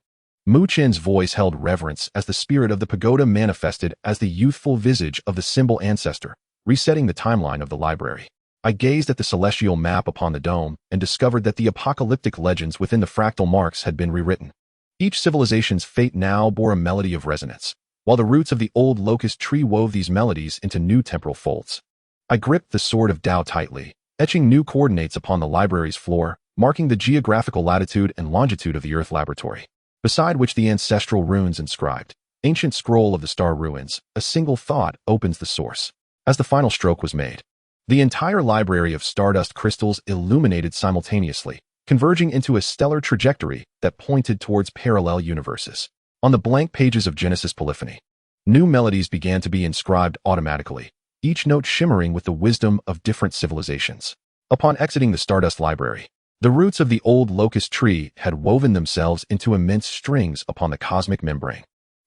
Mu Chen's voice held reverence as the spirit of the pagoda manifested as the youthful visage of the symbol ancestor, resetting the timeline of the library. I gazed at the celestial map upon the dome and discovered that the apocalyptic legends within the fractal marks had been rewritten. Each civilization's fate now bore a melody of resonance, while the roots of the old locust tree wove these melodies into new temporal folds. I gripped the sword of Tao tightly, etching new coordinates upon the library's floor, marking the geographical latitude and longitude of the Earth laboratory, beside which the ancestral runes inscribed. Ancient scroll of the star ruins, a single thought opens the source. As the final stroke was made, the entire library of stardust crystals illuminated simultaneously, converging into a stellar trajectory that pointed towards parallel universes. On the blank pages of Genesis polyphony, new melodies began to be inscribed automatically, each note shimmering with the wisdom of different civilizations. Upon exiting the Stardust Library, the roots of the old locust tree had woven themselves into immense strings upon the cosmic membrane.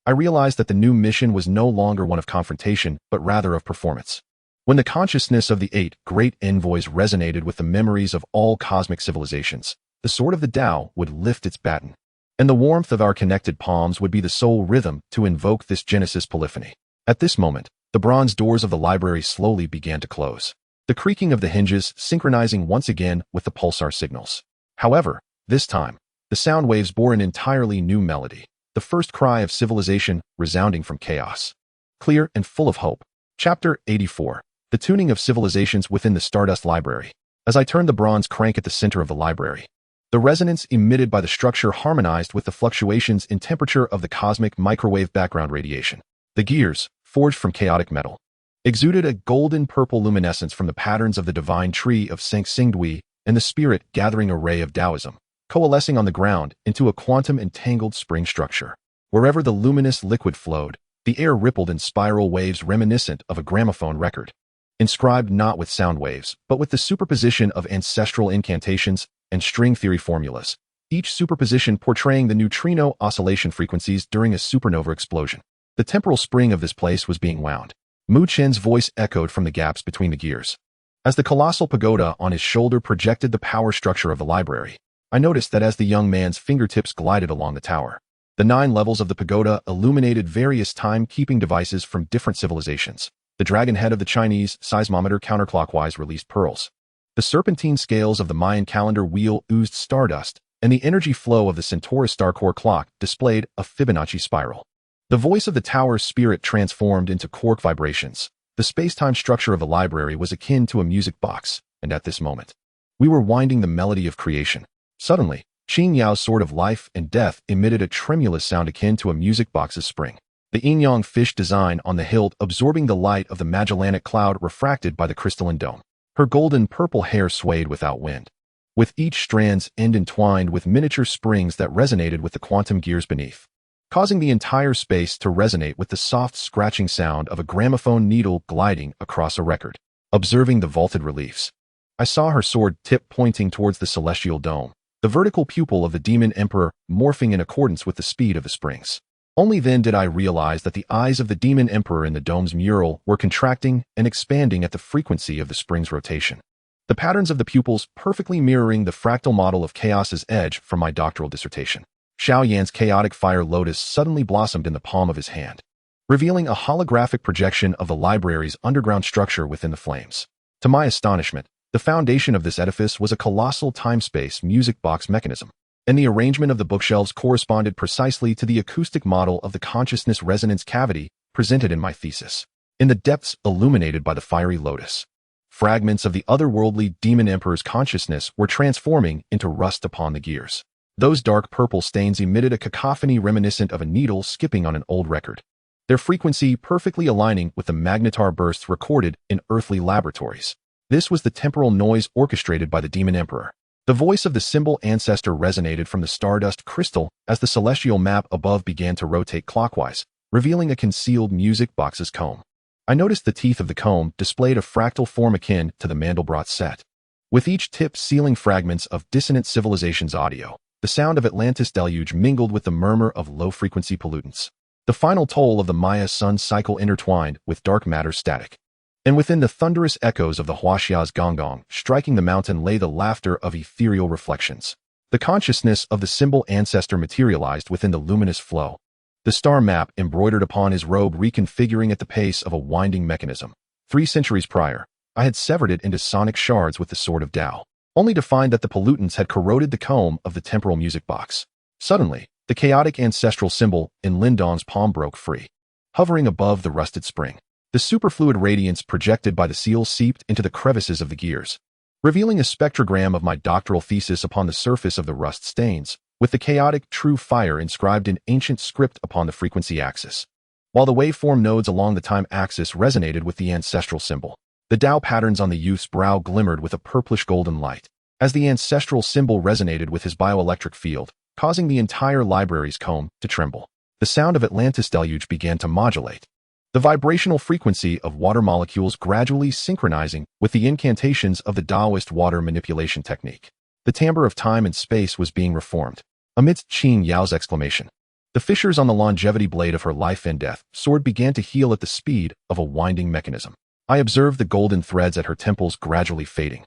I realized that the new mission was no longer one of confrontation, but rather of performance. When the consciousness of the 8 great envoys resonated with the memories of all cosmic civilizations, the sword of the Tao would lift its baton, and the warmth of our connected palms would be the sole rhythm to invoke this Genesis polyphony. At this moment, the bronze doors of the library slowly began to close, the creaking of the hinges synchronizing once again with the pulsar signals. However, this time, the sound waves bore an entirely new melody, the first cry of civilization resounding from chaos. Clear and full of hope. Chapter 84. The tuning of civilizations within the Stardust Library. As I turned the bronze crank at the center of the library, the resonance emitted by the structure harmonized with the fluctuations in temperature of the cosmic microwave background radiation. The gears, forged from chaotic metal, exuded a golden-purple luminescence from the patterns of the divine tree of Sang-Singdui and the spirit-gathering array of Taoism, coalescing on the ground into a quantum-entangled spring structure. Wherever the luminous liquid flowed, the air rippled in spiral waves reminiscent of a gramophone record, inscribed not with sound waves, but with the superposition of ancestral incantations and string theory formulas, each superposition portraying the neutrino oscillation frequencies during a supernova explosion. The temporal spring of this place was being wound. Mu Chen's voice echoed from the gaps between the gears. As the colossal pagoda on his shoulder projected the power structure of the library, I noticed that as the young man's fingertips glided along the tower, the 9 levels of the pagoda illuminated various time-keeping devices from different civilizations. The dragon head of the Chinese seismometer counterclockwise released pearls. The serpentine scales of the Mayan calendar wheel oozed stardust, and the energy flow of the Centaurus star core clock displayed a Fibonacci spiral. The voice of the tower's spirit transformed into quark vibrations. The space-time structure of the library was akin to a music box, and at this moment, we were winding the melody of creation. Suddenly, Qin Yao's sword of life and death emitted a tremulous sound akin to a music box's spring. The yin-yang fish design on the hilt absorbing the light of the Magellanic cloud refracted by the crystalline dome. Her golden-purple hair swayed without wind, with each strand's end entwined with miniature springs that resonated with the quantum gears beneath, causing the entire space to resonate with the soft scratching sound of a gramophone needle gliding across a record. Observing the vaulted reliefs, I saw her sword tip pointing towards the celestial dome, the vertical pupil of the demon emperor morphing in accordance with the speed of the springs. Only then did I realize that the eyes of the demon emperor in the dome's mural were contracting and expanding at the frequency of the spring's rotation, the patterns of the pupils perfectly mirroring the fractal model of chaos's edge from my doctoral dissertation. Xiao Yan's chaotic fire lotus suddenly blossomed in the palm of his hand, revealing a holographic projection of the library's underground structure within the flames. To my astonishment, the foundation of this edifice was a colossal time-space music box mechanism, and the arrangement of the bookshelves corresponded precisely to the acoustic model of the consciousness resonance cavity presented in my thesis. In the depths illuminated by the fiery lotus, fragments of the otherworldly demon emperor's consciousness were transforming into rust upon the gears. Those dark purple stains emitted a cacophony reminiscent of a needle skipping on an old record, their frequency perfectly aligning with the magnetar bursts recorded in earthly laboratories. This was the temporal noise orchestrated by the demon emperor. The voice of the symbol ancestor resonated from the stardust crystal as the celestial map above began to rotate clockwise, revealing a concealed music box's comb. I noticed the teeth of the comb displayed a fractal form akin to the Mandelbrot set, with each tip sealing fragments of dissonant civilization's audio. The sound of Atlantis deluge mingled with the murmur of low-frequency pollutants. The final toll of the Maya sun cycle intertwined with dark matter static. And within the thunderous echoes of the Huaxia's gong striking the mountain lay the laughter of ethereal reflections. The consciousness of the symbol ancestor materialized within the luminous flow, the star map embroidered upon his robe reconfiguring at the pace of a winding mechanism. 3 centuries prior, I had severed it into sonic shards with the sword of Tao, only to find that the pollutants had corroded the comb of the temporal music box. Suddenly, the chaotic ancestral symbol in Lindong's palm broke free, hovering above the rusted spring. The superfluid radiance projected by the seal seeped into the crevices of the gears, revealing a spectrogram of my doctoral thesis upon the surface of the rust stains, with the chaotic true fire inscribed in ancient script upon the frequency axis, while the waveform nodes along the time axis resonated with the ancestral symbol. The Tao patterns on the youth's brow glimmered with a purplish golden light, as the ancestral symbol resonated with his bioelectric field, causing the entire library's comb to tremble. The sound of Atlantis deluge began to modulate, the vibrational frequency of water molecules gradually synchronizing with the incantations of the Taoist water manipulation technique. The timbre of time and space was being reformed. Amidst Qin Yao's exclamation, the fissures on the longevity blade of her life and death sword began to heal at the speed of a winding mechanism. I observed the golden threads at her temples gradually fading,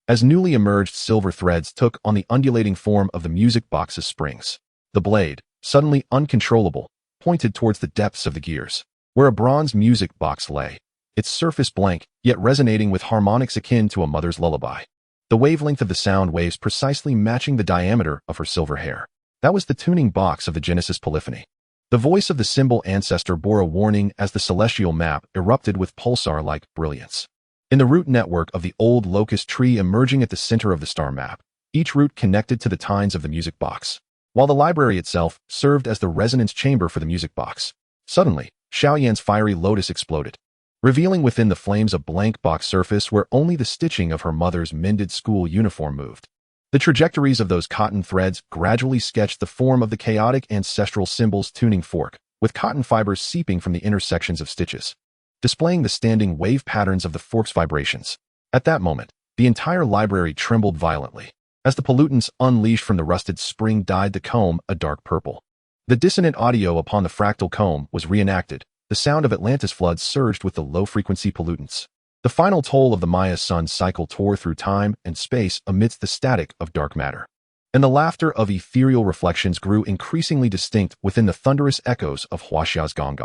as newly emerged silver threads took on the undulating form of the music box's springs. The blade, suddenly uncontrollable, pointed towards the depths of the gears, where a bronze music box lay, its surface blank, yet resonating with harmonics akin to a mother's lullaby. The wavelength of the sound waves precisely matching the diameter of her silver hair. That was the tuning box of the Genesis polyphony. The voice of the symbol ancestor bore a warning as the celestial map erupted with pulsar-like brilliance. In the root network of the old locust tree emerging at the center of the star map, each root connected to the tines of the music box, while the library itself served as the resonance chamber for the music box. Suddenly, Xiaoyan's fiery lotus exploded, revealing within the flames a blank box surface where only the stitching of her mother's mended school uniform moved. The trajectories of those cotton threads gradually sketched the form of the chaotic ancestral symbol's tuning fork, with cotton fibers seeping from the intersections of stitches, displaying the standing wave patterns of the fork's vibrations. At that moment, the entire library trembled violently, as the pollutants unleashed from the rusted spring dyed the comb a dark purple. The dissonant audio upon the fractal comb was reenacted. The sound of Atlantis floods surged with the low-frequency pollutants. The final toll of the Maya sun cycle tore through time and space amidst the static of dark matter. And the laughter of ethereal reflections grew increasingly distinct within the thunderous echoes of Huaxiao's gong.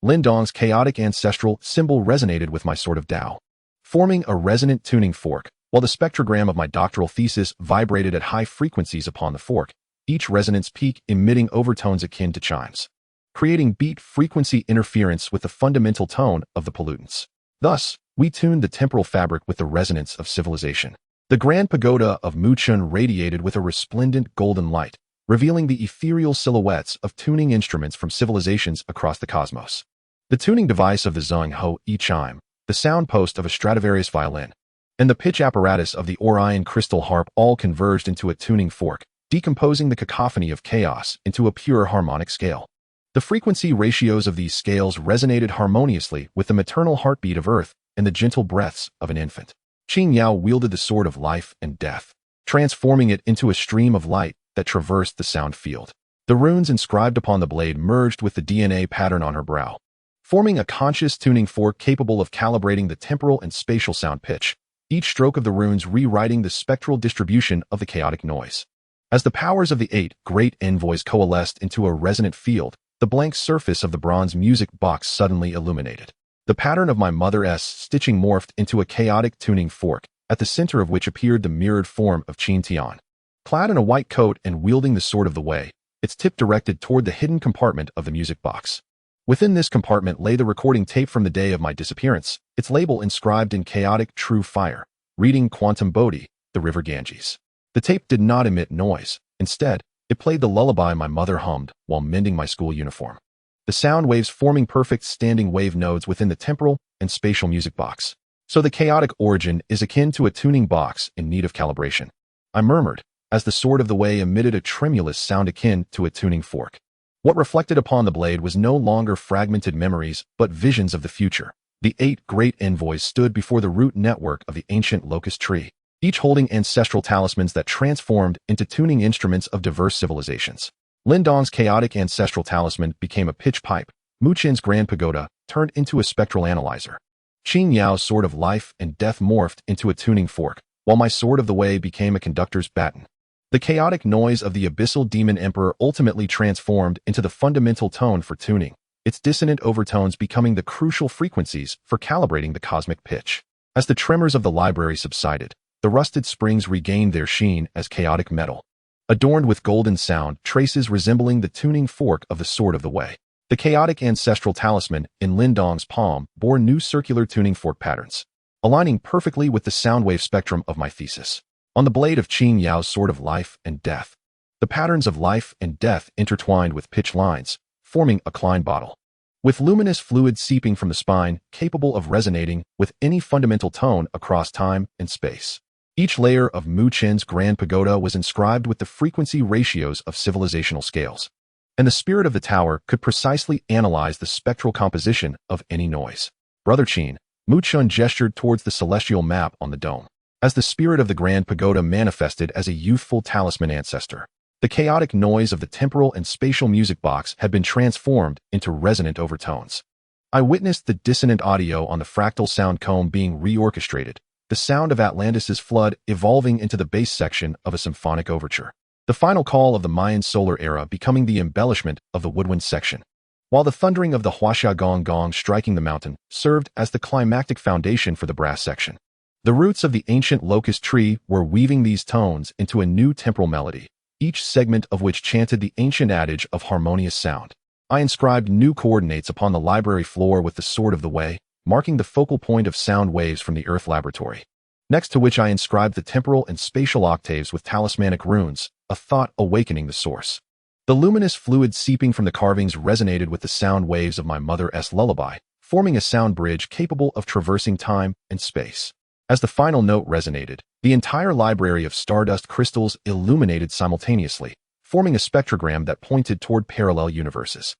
Lindong's chaotic ancestral symbol resonated with my sword of Tao, forming a resonant tuning fork, while the spectrogram of my doctoral thesis vibrated at high frequencies upon the fork, each resonance peak emitting overtones akin to chimes, creating beat frequency interference with the fundamental tone of the pollutants. Thus, we tuned the temporal fabric with the resonance of civilization. The grand pagoda of Muchun radiated with a resplendent golden light, revealing the ethereal silhouettes of tuning instruments from civilizations across the cosmos. The tuning device of the Zheng Ho Yi chime, the sound post of a Stradivarius violin, and the pitch apparatus of the Orion crystal harp all converged into a tuning fork, decomposing the cacophony of chaos into a pure harmonic scale. The frequency ratios of these scales resonated harmoniously with the maternal heartbeat of Earth and the gentle breaths of an infant. Qin Yao wielded the sword of life and death, transforming it into a stream of light that traversed the sound field. The runes inscribed upon the blade merged with the DNA pattern on her brow, forming a conscious tuning fork capable of calibrating the temporal and spatial sound pitch, each stroke of the runes rewriting the spectral distribution of the chaotic noise. As the powers of the 8 great envoys coalesced into a resonant field, the blank surface of the bronze music box suddenly illuminated. The pattern of my mother's stitching morphed into a chaotic tuning fork, at the center of which appeared the mirrored form of Qin Tian. Clad in a white coat and wielding the sword of the way, its tip directed toward the hidden compartment of the music box. Within this compartment lay the recording tape from the day of my disappearance, its label inscribed in chaotic true fire, reading Quantum Bodhi, the river Ganges. The tape did not emit noise. Instead, it played the lullaby my mother hummed while mending my school uniform. The sound waves forming perfect standing wave nodes within the temporal and spatial music box. So the chaotic origin is akin to a tuning box in need of calibration, I murmured, as the sword of the way emitted a tremulous sound akin to a tuning fork. What reflected upon the blade was no longer fragmented memories, but visions of the future. The 8 great envoys stood before the root network of the ancient locust tree, each holding ancestral talismans that transformed into tuning instruments of diverse civilizations. Lindong's chaotic ancestral talisman became a pitch pipe. Muchin's grand pagoda turned into a spectral analyzer. Qin Yao's sword of life and death morphed into a tuning fork, while my sword of the way became a conductor's baton. The chaotic noise of the abyssal demon emperor ultimately transformed into the fundamental tone for tuning, its dissonant overtones becoming the crucial frequencies for calibrating the cosmic pitch. As the tremors of the library subsided, the rusted springs regained their sheen as chaotic metal, adorned with golden sound traces resembling the tuning fork of the sword of the way. The chaotic ancestral talisman in Lindong's palm bore new circular tuning fork patterns, aligning perfectly with the sound wave spectrum of my thesis. On the blade of Qin Yao's sword of life and death, the patterns of life and death intertwined with pitch lines, forming a Klein bottle, with luminous fluid seeping from the spine, capable of resonating with any fundamental tone across time and space. Each layer of Mu Chen's grand pagoda was inscribed with the frequency ratios of civilizational scales. and the spirit of the tower could precisely analyze the spectral composition of any noise. Brother Qin, Mu Chun gestured towards the celestial map on the dome. As the spirit of the Grand Pagoda manifested as a youthful talisman ancestor, the chaotic noise of the temporal and spatial music box had been transformed into resonant overtones. I witnessed the dissonant audio on the fractal sound comb being reorchestrated, the sound of Atlantis' flood evolving into the bass section of a symphonic overture. The final call of the Mayan solar era becoming the embellishment of the woodwind section, while the thundering of the Huaxia gong gong striking the mountain served as the climactic foundation for the brass section. The roots of the ancient locust tree were weaving these tones into a new temporal melody, each segment of which chanted the ancient adage of harmonious sound. I inscribed new coordinates upon the library floor with the sword of the way, marking the focal point of sound waves from the Earth laboratory. Next to which I inscribed the temporal and spatial octaves with talismanic runes, a thought awakening the source. The luminous fluid seeping from the carvings resonated with the sound waves of my mother's lullaby, forming a sound bridge capable of traversing time and space. As the final note resonated, the entire library of stardust crystals illuminated simultaneously, forming a spectrogram that pointed toward parallel universes.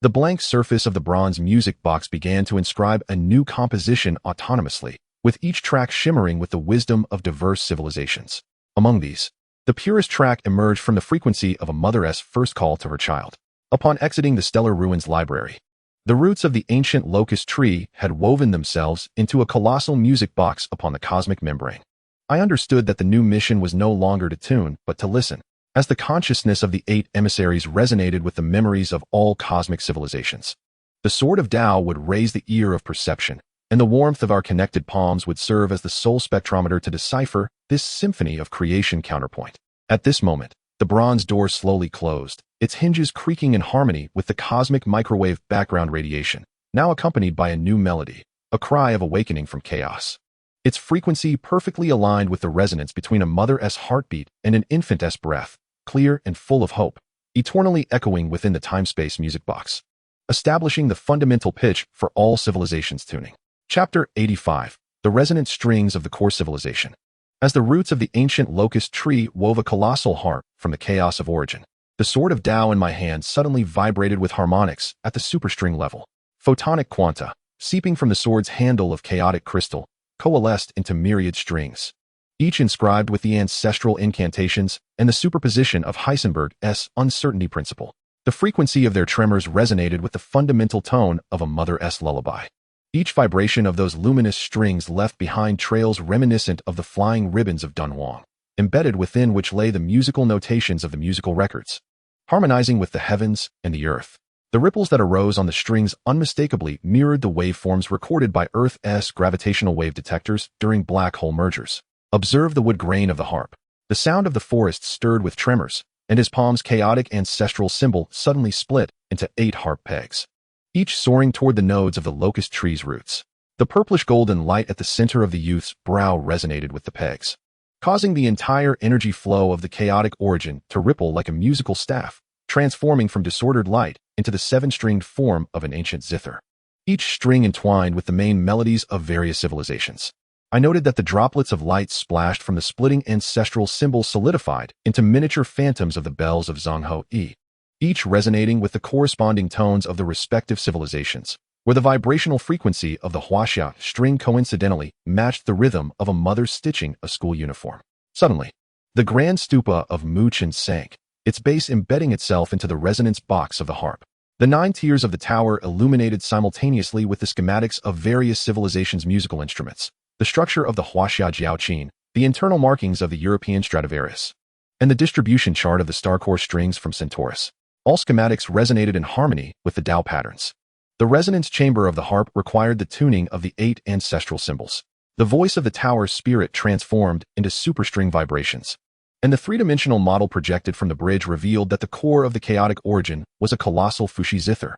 The blank surface of the bronze music box began to inscribe a new composition autonomously, with each track shimmering with the wisdom of diverse civilizations. Among these, the purest track emerged from the frequency of a mother's first call to her child. Upon exiting the stellar ruins library, the roots of the ancient locust tree had woven themselves into a colossal music box upon the cosmic membrane. I understood that the new mission was no longer to tune, but to listen, as the consciousness of the 8 emissaries resonated with the memories of all cosmic civilizations. The sword of Tao would raise the ear of perception, and the warmth of our connected palms would serve as the soul spectrometer to decipher this symphony of creation counterpoint. At this moment, the bronze door slowly closed, its hinges creaking in harmony with the cosmic microwave background radiation, now accompanied by a new melody, a cry of awakening from chaos. Its frequency perfectly aligned with the resonance between a mother's heartbeat and an infant's breath, clear and full of hope, eternally echoing within the time-space music box, establishing the fundamental pitch for all civilizations tuning. Chapter 85. The Resonant Strings of the Core Civilization. As the roots of the ancient locust tree wove a colossal harp from the chaos of origin, the sword of Tao in my hand suddenly vibrated with harmonics at the superstring level. Photonic quanta, seeping from the sword's handle of chaotic crystal, coalesced into myriad strings, each inscribed with the ancestral incantations and the superposition of Heisenberg's uncertainty principle. The frequency of their tremors resonated with the fundamental tone of a mother's lullaby. Each vibration of those luminous strings left behind trails reminiscent of the flying ribbons of Dunhuang, embedded within which lay the musical notations of the musical records, harmonizing with the heavens and the earth. The ripples that arose on the strings unmistakably mirrored the waveforms recorded by Earth's gravitational wave detectors during black hole mergers. Observe the wood grain of the harp. The sound of the forest stirred with tremors, and his palm's chaotic ancestral symbol suddenly split into 8 harp pegs, each soaring toward the nodes of the locust tree's roots. The purplish golden light at the center of the youth's brow resonated with the pegs, causing the entire energy flow of the chaotic origin to ripple like a musical staff, transforming from disordered light into the 7-stringed form of an ancient zither, each string entwined with the main melodies of various civilizations. I noted that the droplets of light splashed from the splitting ancestral symbol solidified into miniature phantoms of the bells of Zhonghe, each resonating with the corresponding tones of the respective civilizations, where the vibrational frequency of the Huaxia string coincidentally matched the rhythm of a mother stitching a school uniform. Suddenly, the grand stupa of Mu Chun sank, its base embedding itself into the resonance box of the harp. The 9 tiers of the tower illuminated simultaneously with the schematics of various civilizations' musical instruments, the structure of the Huaxia Jiaoqin, the internal markings of the European Stradivarius, and the distribution chart of the star core strings from Centaurus. All schematics resonated in harmony with the Tao patterns. The resonance chamber of the harp required the tuning of the 8 ancestral symbols. The voice of the tower's spirit transformed into superstring vibrations, and the 3-dimensional model projected from the bridge revealed that the core of the chaotic origin was a colossal Fuxi zither,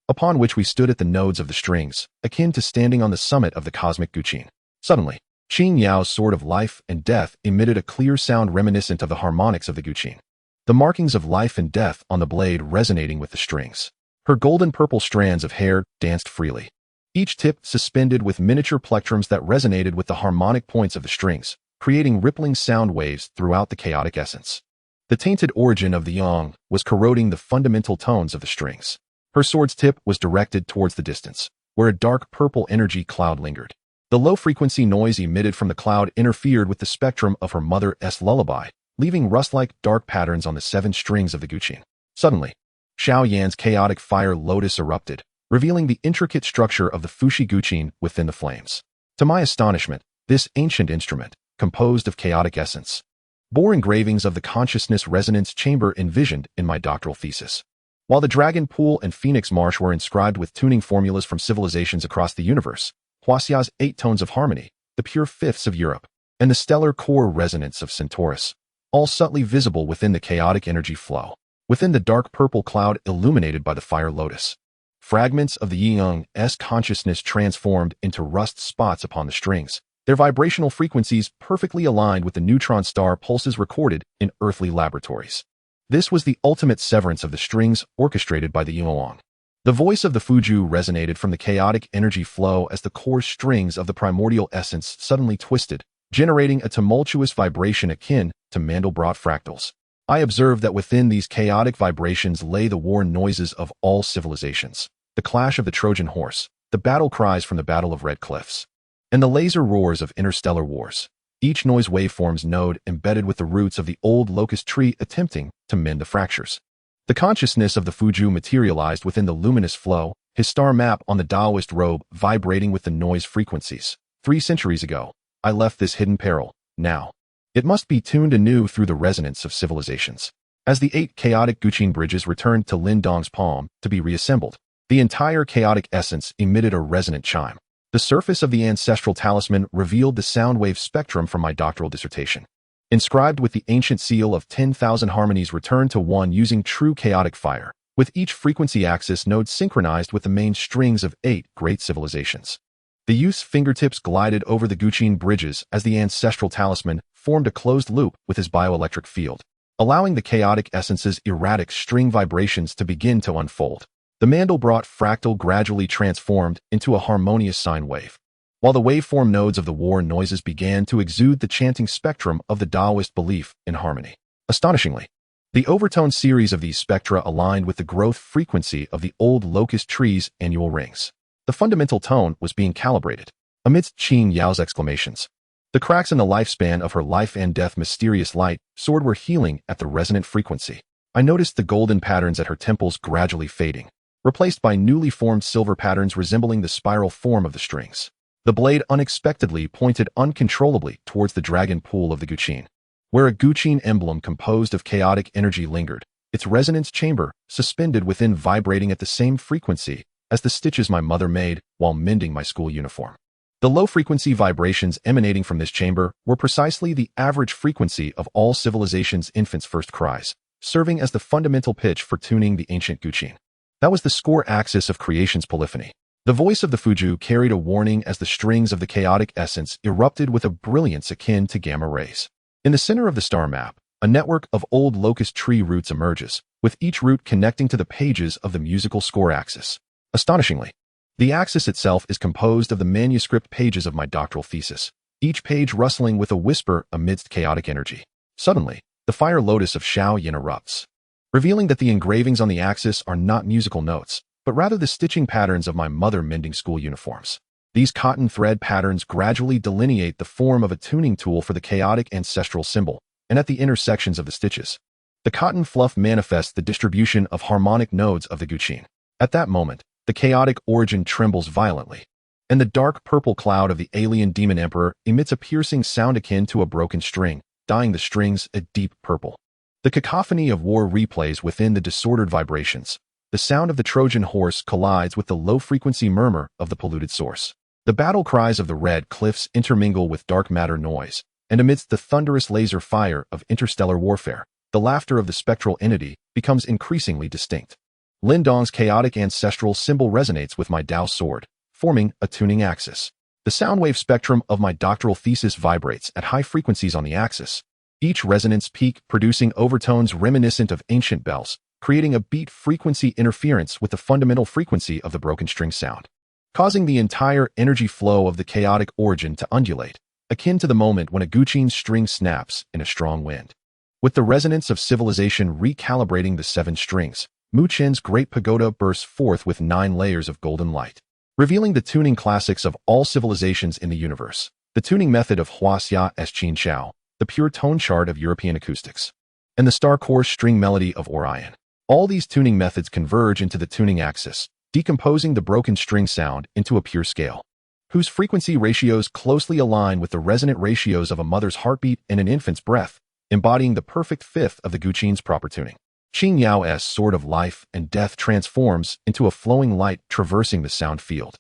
upon which we stood at the nodes of the strings, akin to standing on the summit of the cosmic Guqin. Suddenly, Qin Yao's sword of life and death emitted a clear sound reminiscent of the harmonics of the Guqin, the markings of life and death on the blade resonating with the strings. Her golden-purple strands of hair danced freely, each tip suspended with miniature plectrums that resonated with the harmonic points of the strings, creating rippling sound waves throughout the chaotic essence. The tainted origin of the yang was corroding the fundamental tones of the strings. Her sword's tip was directed towards the distance, where a dark purple energy cloud lingered. The low-frequency noise emitted from the cloud interfered with the spectrum of her mother's lullaby, leaving rust-like dark patterns on the 7 strings of the guqin. Suddenly, Xiao Yan's chaotic fire lotus erupted, revealing the intricate structure of the Fuxi guqin within the flames. To my astonishment, this ancient instrument, composed of chaotic essence, bore engravings of the consciousness resonance chamber envisioned in my doctoral thesis. While the Dragon Pool and Phoenix Marsh were inscribed with tuning formulas from civilizations across the universe, Huaxia's 8 tones of harmony, the pure fifths of Europe, and the stellar core resonance of Centaurus, all subtly visible within the chaotic energy flow. Within the dark purple cloud illuminated by the fire lotus, fragments of the Ying's consciousness transformed into rust spots upon the strings, their vibrational frequencies perfectly aligned with the neutron star pulses recorded in earthly laboratories. This was the ultimate severance of the strings orchestrated by the Yuan. The voice of the Fuju resonated from the chaotic energy flow as the core strings of the primordial essence suddenly twisted, generating a tumultuous vibration akin to Mandelbrot fractals. I observed that within these chaotic vibrations lay the war noises of all civilizations, the clash of the Trojan horse, the battle cries from the Battle of Red Cliffs, and the laser roars of interstellar wars, each noise waveform's node embedded with the roots of the old locust tree attempting to mend the fractures. The consciousness of the Fuju materialized within the luminous flow, his star map on the Taoist robe vibrating with the noise frequencies. 3 centuries ago, I left this hidden peril. Now, it must be tuned anew through the resonance of civilizations. As the 8 chaotic guqin bridges returned to Lin Dong's palm to be reassembled, the entire chaotic essence emitted a resonant chime. The surface of the ancestral talisman revealed the sound wave spectrum from my doctoral dissertation. Inscribed with the ancient seal of 10,000 harmonies returned to 1 using true chaotic fire, with each frequency axis node synchronized with the main strings of 8 great civilizations. The youth's fingertips glided over the guqin bridges as the ancestral talisman formed a closed loop with his bioelectric field, allowing the chaotic essence's erratic string vibrations to begin to unfold. The Mandelbrot fractal gradually transformed into a harmonious sine wave, while the waveform nodes of the war noises began to exude the chanting spectrum of the Taoist belief in harmony. Astonishingly, the overtone series of these spectra aligned with the growth frequency of the old locust tree's annual rings. The fundamental tone was being calibrated. Amidst Qin Yao's exclamations, the cracks in the lifespan of her life and death mysterious light sword were healing at the resonant frequency. I noticed the golden patterns at her temples gradually fading, replaced by newly formed silver patterns resembling the spiral form of the strings. The blade unexpectedly pointed uncontrollably towards the dragon pool of the guqin, where a guqin emblem composed of chaotic energy lingered, its resonance chamber suspended within vibrating at the same frequency as the stitches my mother made while mending my school uniform. The low-frequency vibrations emanating from this chamber were precisely the average frequency of all civilizations' infants' first cries, serving as the fundamental pitch for tuning the ancient guqin. That was the score axis of creation's polyphony. The voice of the Fuju carried a warning as the strings of the chaotic essence erupted with a brilliance akin to gamma rays. In the center of the star map, a network of old locust tree roots emerges, with each root connecting to the pages of the musical score axis. Astonishingly, the axis itself is composed of the manuscript pages of my doctoral thesis, each page rustling with a whisper amidst chaotic energy. Suddenly, the fire lotus of Xiao Yin erupts, revealing that the engravings on the axis are not musical notes, but rather the stitching patterns of my mother mending school uniforms. These cotton thread patterns gradually delineate the form of a tuning tool for the chaotic ancestral symbol, and at the intersections of the stitches, the cotton fluff manifests the distribution of harmonic nodes of the guqin. At that moment, the chaotic origin trembles violently, and the dark purple cloud of the alien demon emperor emits a piercing sound akin to a broken string, dyeing the strings a deep purple. The cacophony of war replays within the disordered vibrations. The sound of the Trojan horse collides with the low-frequency murmur of the polluted source. The battle cries of the red cliffs intermingle with dark matter noise, and amidst the thunderous laser fire of interstellar warfare, the laughter of the spectral entity becomes increasingly distinct. Lin Dong's chaotic ancestral symbol resonates with my Dao sword, forming a tuning axis. The sound wave spectrum of my doctoral thesis vibrates at high frequencies on the axis, each resonance peak producing overtones reminiscent of ancient bells, creating a beat frequency interference with the fundamental frequency of the broken string sound, causing the entire energy flow of the chaotic origin to undulate, akin to the moment when a guqin string snaps in a strong wind. With the resonance of civilization recalibrating the 7 strings, Mu Qin's great pagoda bursts forth with 9 layers of golden light, revealing the tuning classics of all civilizations in the universe. The tuning method of Huaxia S. Qin Xiao, the pure tone chart of European acoustics, and the star course string melody of Orion. All these tuning methods converge into the tuning axis, decomposing the broken string sound into a pure scale, whose frequency ratios closely align with the resonant ratios of a mother's heartbeat and an infant's breath, embodying the perfect fifth of the Guqin's proper tuning. Qin Yao's sword of life and death transforms into a flowing light traversing the sound field,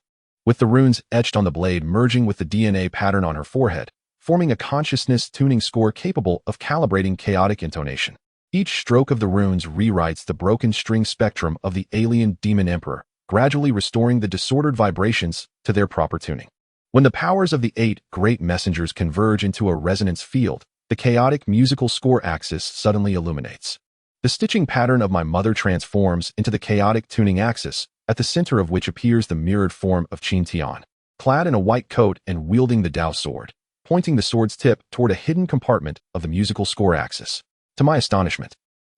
with the runes etched on the blade merging with the DNA pattern on her forehead, forming a consciousness tuning score capable of calibrating chaotic intonation. Each stroke of the runes rewrites the broken string spectrum of the alien demon emperor, gradually restoring the disordered vibrations to their proper tuning. When the powers of the 8 great messengers converge into a resonance field, the chaotic musical score axis suddenly illuminates. The stitching pattern of my mother transforms into the chaotic tuning axis, at the center of which appears the mirrored form of Qin Tian, clad in a white coat and wielding the Dao sword, pointing the sword's tip toward a hidden compartment of the musical score axis. To my astonishment,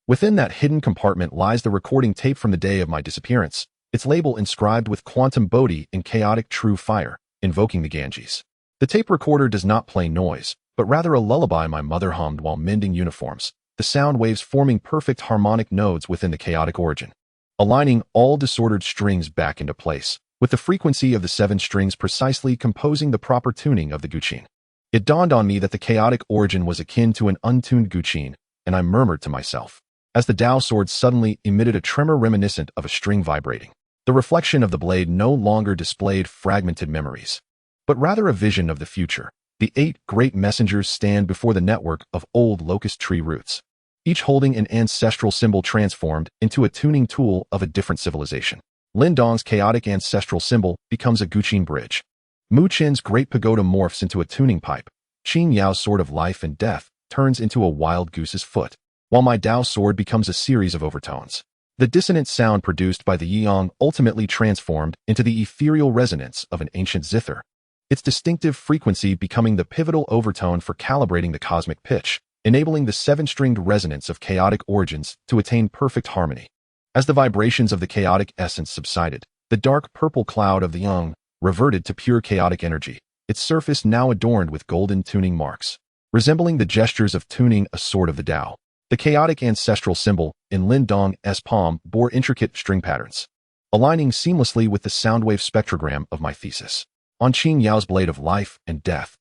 within that hidden compartment lies the recording tape from the day of my disappearance, its label inscribed with quantum Bodhi in chaotic true fire, invoking the Ganges. The tape recorder does not play noise, but rather a lullaby my mother hummed while mending uniforms, the sound waves forming perfect harmonic nodes within the chaotic origin, aligning all disordered strings back into place, with the frequency of the 7 strings precisely composing the proper tuning of the Guqin. It dawned on me that the chaotic origin was akin to an untuned Guqin, and I murmured to myself, as the Dao sword suddenly emitted a tremor reminiscent of a string vibrating. The reflection of the blade no longer displayed fragmented memories, but rather a vision of the future. The 8 great messengers stand before the network of old locust tree roots, each holding an ancestral symbol transformed into a tuning tool of a different civilization. Lin Dong's chaotic ancestral symbol becomes a Guqin bridge. Mu Qin's great pagoda morphs into a tuning pipe. Qin Yao's sword of life and death turns into a wild goose's foot, while my Dao sword becomes a series of overtones. The dissonant sound produced by the Yiyang ultimately transformed into the ethereal resonance of an ancient zither, its distinctive frequency becoming the pivotal overtone for calibrating the cosmic pitch, enabling the 7-stringed resonance of chaotic origins to attain perfect harmony. As the vibrations of the chaotic essence subsided, the dark purple cloud of the Yang reverted to pure chaotic energy, its surface now adorned with golden tuning marks, resembling the gestures of tuning a sword of the Tao. The chaotic ancestral symbol in Lin Dong's palm bore intricate string patterns, aligning seamlessly with the soundwave spectrogram of my thesis. On Qin Yao's blade of life and death,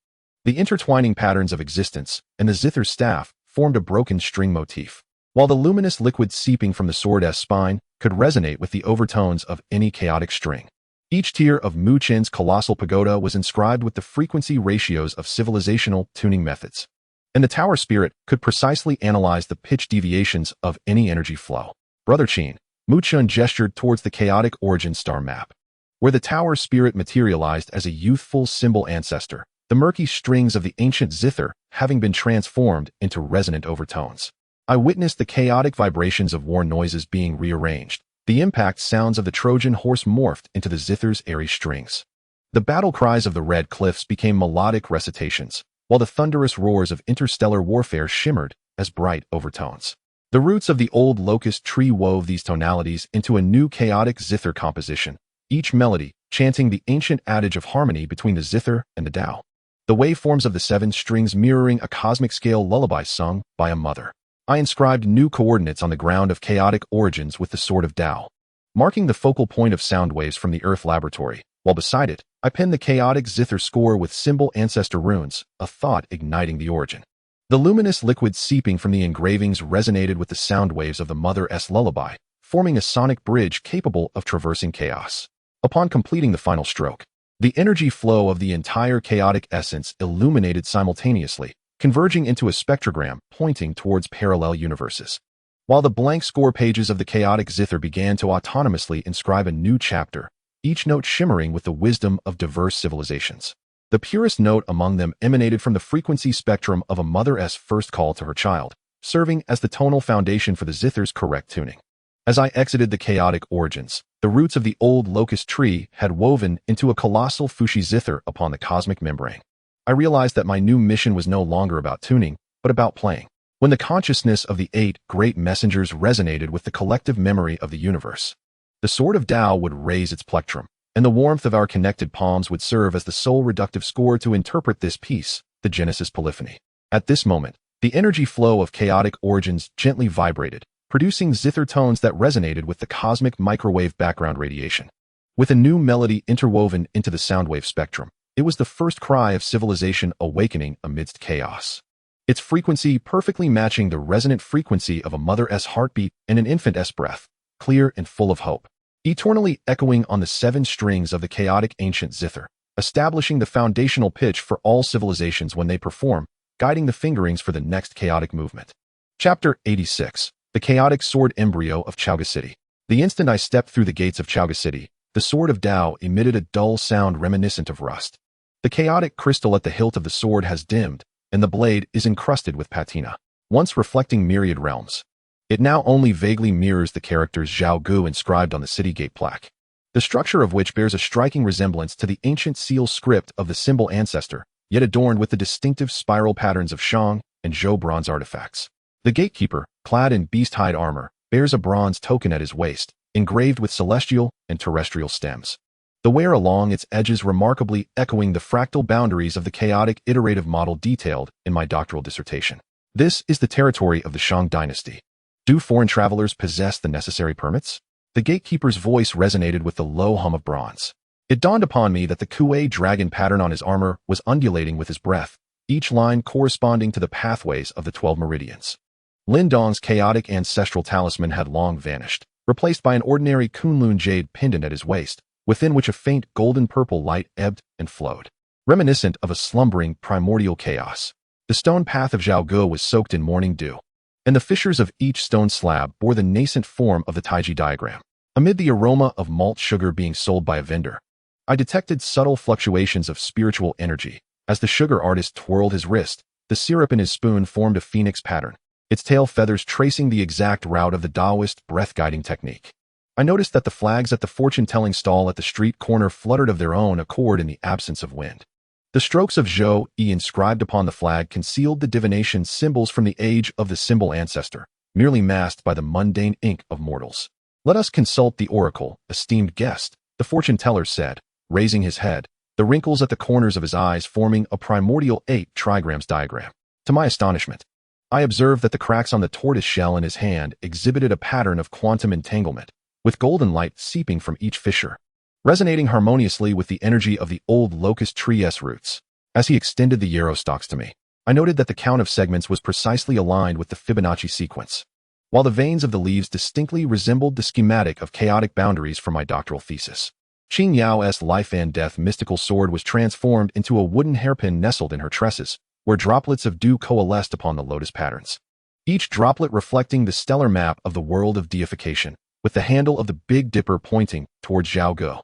the intertwining patterns of existence and the zither's staff formed a broken string motif, while the luminous liquid seeping from the sword's spine could resonate with the overtones of any chaotic string. Each tier of Mu Qin's colossal pagoda was inscribed with the frequency ratios of civilizational tuning methods, and the tower spirit could precisely analyze the pitch deviations of any energy flow. Brother Qin, Mu Qin gestured towards the chaotic origin star map, where the tower spirit materialized as a youthful symbol ancestor, the murky strings of the ancient zither having been transformed into resonant overtones. I witnessed the chaotic vibrations of war noises being rearranged. The impact sounds of the Trojan horse morphed into the zither's airy strings. The battle cries of the Red Cliffs became melodic recitations, while the thunderous roars of interstellar warfare shimmered as bright overtones. The roots of the old locust tree wove these tonalities into a new chaotic zither composition, each melody chanting the ancient adage of harmony between the zither and the Tao. The waveforms of the 7 strings mirroring a cosmic scale lullaby sung by a mother. I inscribed new coordinates on the ground of chaotic origins with the sword of Tao, marking the focal point of sound waves from the Earth laboratory, while beside it, I penned the chaotic zither score with symbol ancestor runes, a thought igniting the origin. The luminous liquid seeping from the engravings resonated with the sound waves of the mother's lullaby, forming a sonic bridge capable of traversing chaos. Upon completing the final stroke, the energy flow of the entire chaotic essence illuminated simultaneously, converging into a spectrogram pointing towards parallel universes. While the blank score pages of the chaotic zither began to autonomously inscribe a new chapter, each note shimmering with the wisdom of diverse civilizations. The purest note among them emanated from the frequency spectrum of a mother's first call to her child, serving as the tonal foundation for the zither's correct tuning. As I exited the chaotic origins, the roots of the old locust tree had woven into a colossal Fushi zither upon the cosmic membrane. I realized that my new mission was no longer about tuning, but about playing. when the consciousness of the 8 great messengers resonated with the collective memory of the universe. The sword of Tao would raise its plectrum, and the warmth of our connected palms would serve as the sole reductive score to interpret this piece, the Genesis Polyphony. At this moment, the energy flow of chaotic origins gently vibrated, producing zither tones that resonated with the cosmic microwave background radiation. With a new melody interwoven into the soundwave spectrum, it was the first cry of civilization awakening amidst chaos. Its frequency perfectly matching the resonant frequency of a mother's heartbeat and an infant's breath, clear and full of hope, eternally echoing on the 7 strings of the chaotic ancient zither, establishing the foundational pitch for all civilizations when they perform, guiding the fingerings for the next chaotic movement. Chapter 86. The Chaotic Sword Embryo of Chaoga City. The instant I stepped through the gates of Chaoga City, the sword of Tao emitted a dull sound reminiscent of rust. The chaotic crystal at the hilt of the sword has dimmed, and the blade is encrusted with patina, once reflecting myriad realms. It now only vaguely mirrors the characters Zhao Gu inscribed on the city gate plaque, the structure of which bears a striking resemblance to the ancient seal script of the symbol ancestor, yet adorned with the distinctive spiral patterns of Shang and Zhou bronze artifacts. The gatekeeper, clad in beast-hide armor, bears a bronze token at his waist, engraved with celestial and terrestrial stems. The wear along its edges remarkably echoing the fractal boundaries of the chaotic iterative model detailed in my doctoral dissertation. This is the territory of the Shang dynasty. Do foreign travelers possess the necessary permits? The gatekeeper's voice resonated with the low hum of bronze. It dawned upon me that the Kuei dragon pattern on his armor was undulating with his breath, each line corresponding to the pathways of the 12 meridians. Lin Dong's chaotic ancestral talisman had long vanished, replaced by an ordinary Kunlun jade pendant at his waist, within which a faint golden-purple light ebbed and flowed, reminiscent of a slumbering primordial chaos. The stone path of Zhao Gu was soaked in morning dew, and the fissures of each stone slab bore the nascent form of the Taiji diagram. Amid the aroma of malt sugar being sold by a vendor, I detected subtle fluctuations of spiritual energy. As the sugar artist twirled his wrist, the syrup in his spoon formed a phoenix pattern, its tail feathers tracing the exact route of the Taoist breath-guiding technique. I noticed that the flags at the fortune-telling stall at the street corner fluttered of their own accord in the absence of wind. The strokes of Zhou Yi inscribed upon the flag concealed the divination symbols from the age of the symbol ancestor, merely masked by the mundane ink of mortals. "Let us consult the oracle, esteemed guest," the fortune-teller said, raising his head, the wrinkles at the corners of his eyes forming a primordial 8 trigrams diagram. To my astonishment, I observed that the cracks on the tortoise shell in his hand exhibited a pattern of quantum entanglement, with golden light seeping from each fissure, resonating harmoniously with the energy of the old locust tree's roots. As he extended the yarrow stalks to me, I noted that the count of segments was precisely aligned with the Fibonacci sequence, while the veins of the leaves distinctly resembled the schematic of chaotic boundaries from my doctoral thesis. Qin Yao's life and death mystical sword was transformed into a wooden hairpin nestled in her tresses, where droplets of dew coalesced upon the lotus patterns, each droplet reflecting the stellar map of the world of deification, with the handle of the Big Dipper pointing towards Zhao Gu,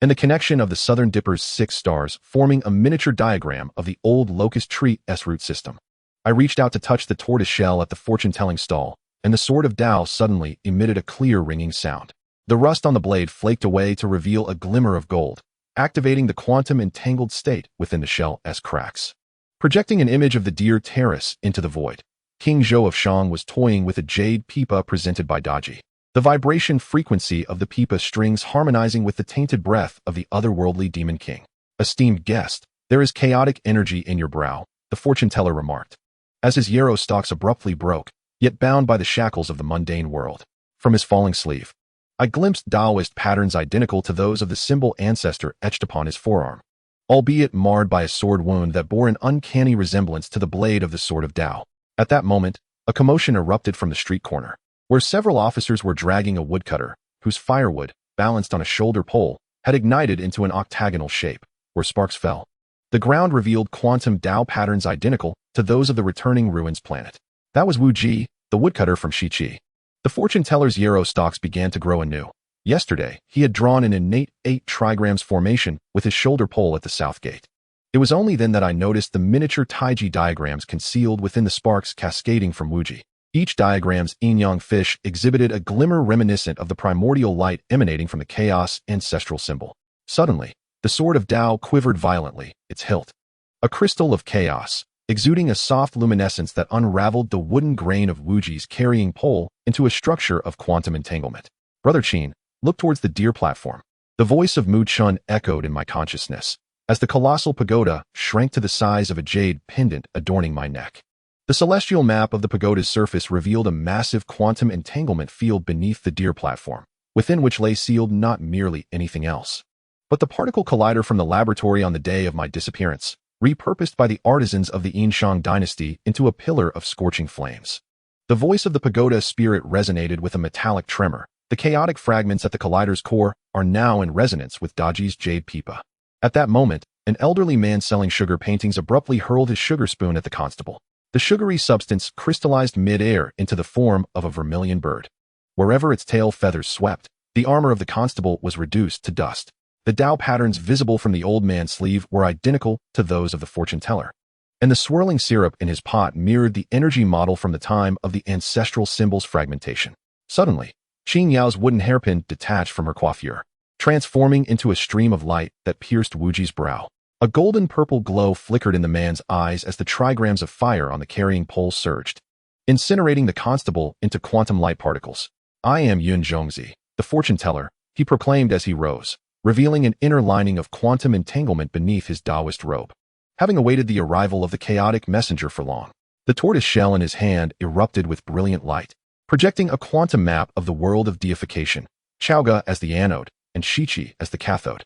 and the connection of the Southern Dipper's 6 stars forming a miniature diagram of the old locust tree's root system. I reached out to touch the tortoise shell at the fortune-telling stall, and the sword of Tao suddenly emitted a clear ringing sound. The rust on the blade flaked away to reveal a glimmer of gold, activating the quantum entangled state within the shell's cracks. Projecting an image of the deer terrace into the void, King Zhou of Shang was toying with a jade pipa presented by Daji, the vibration frequency of the pipa strings harmonizing with the tainted breath of the otherworldly demon king. "Esteemed guest, there is chaotic energy in your brow," the fortune-teller remarked, as his yarrow stalks abruptly broke, yet bound by the shackles of the mundane world. From his falling sleeve, I glimpsed Taoist patterns identical to those of the symbol ancestor etched upon his forearm, albeit marred by a sword wound that bore an uncanny resemblance to the blade of the sword of Tao. At that moment, a commotion erupted from the street corner, where several officers were dragging a woodcutter, whose firewood, balanced on a shoulder pole, had ignited into an octagonal shape, where sparks fell. The ground revealed quantum Tao patterns identical to those of the returning ruins planet. That was Wu Ji, the woodcutter from Shiqi. The fortune-teller's yarrow stalks began to grow anew. Yesterday, he had drawn an innate 8 trigrams formation with his shoulder pole at the south gate. It was only then that I noticed the miniature Taiji diagrams concealed within the sparks cascading from Wuji. Each diagram's yin-yang fish exhibited a glimmer reminiscent of the primordial light emanating from the chaos ancestral symbol. Suddenly, the sword of Tao quivered violently, its hilt, a crystal of chaos, exuding a soft luminescence that unraveled the wooden grain of Wuji's carrying pole into a structure of quantum entanglement. Brother Qin, look towards the deer platform. The voice of Mu Chun echoed in my consciousness, as the colossal pagoda shrank to the size of a jade pendant adorning my neck. The celestial map of the pagoda's surface revealed a massive quantum entanglement field beneath the deer platform, within which lay sealed not merely anything else, but the particle collider from the laboratory on the day of my disappearance, repurposed by the artisans of the Yinshang dynasty into a pillar of scorching flames. The voice of the pagoda spirit resonated with a metallic tremor. The chaotic fragments at the collider's core are now in resonance with Daji's jade pipa. At that moment, an elderly man selling sugar paintings abruptly hurled his sugar spoon at the constable. The sugary substance crystallized mid-air into the form of a vermilion bird. Wherever its tail feathers swept, the armor of the constable was reduced to dust. The Tao patterns visible from the old man's sleeve were identical to those of the fortune teller, and the swirling syrup in his pot mirrored the energy model from the time of the ancestral symbol's fragmentation. Suddenly, Qin Yao's wooden hairpin detached from her coiffure, transforming into a stream of light that pierced Wuji's brow. A golden-purple glow flickered in the man's eyes as the trigrams of fire on the carrying pole surged, incinerating the constable into quantum light particles. "I am Yun Zhongzi, the fortune teller," he proclaimed as he rose, revealing an inner lining of quantum entanglement beneath his Taoist robe. Having awaited the arrival of the chaotic messenger for long, the tortoise shell in his hand erupted with brilliant light, projecting a quantum map of the world of deification, Chaoga as the anode, and Shiqi as the cathode.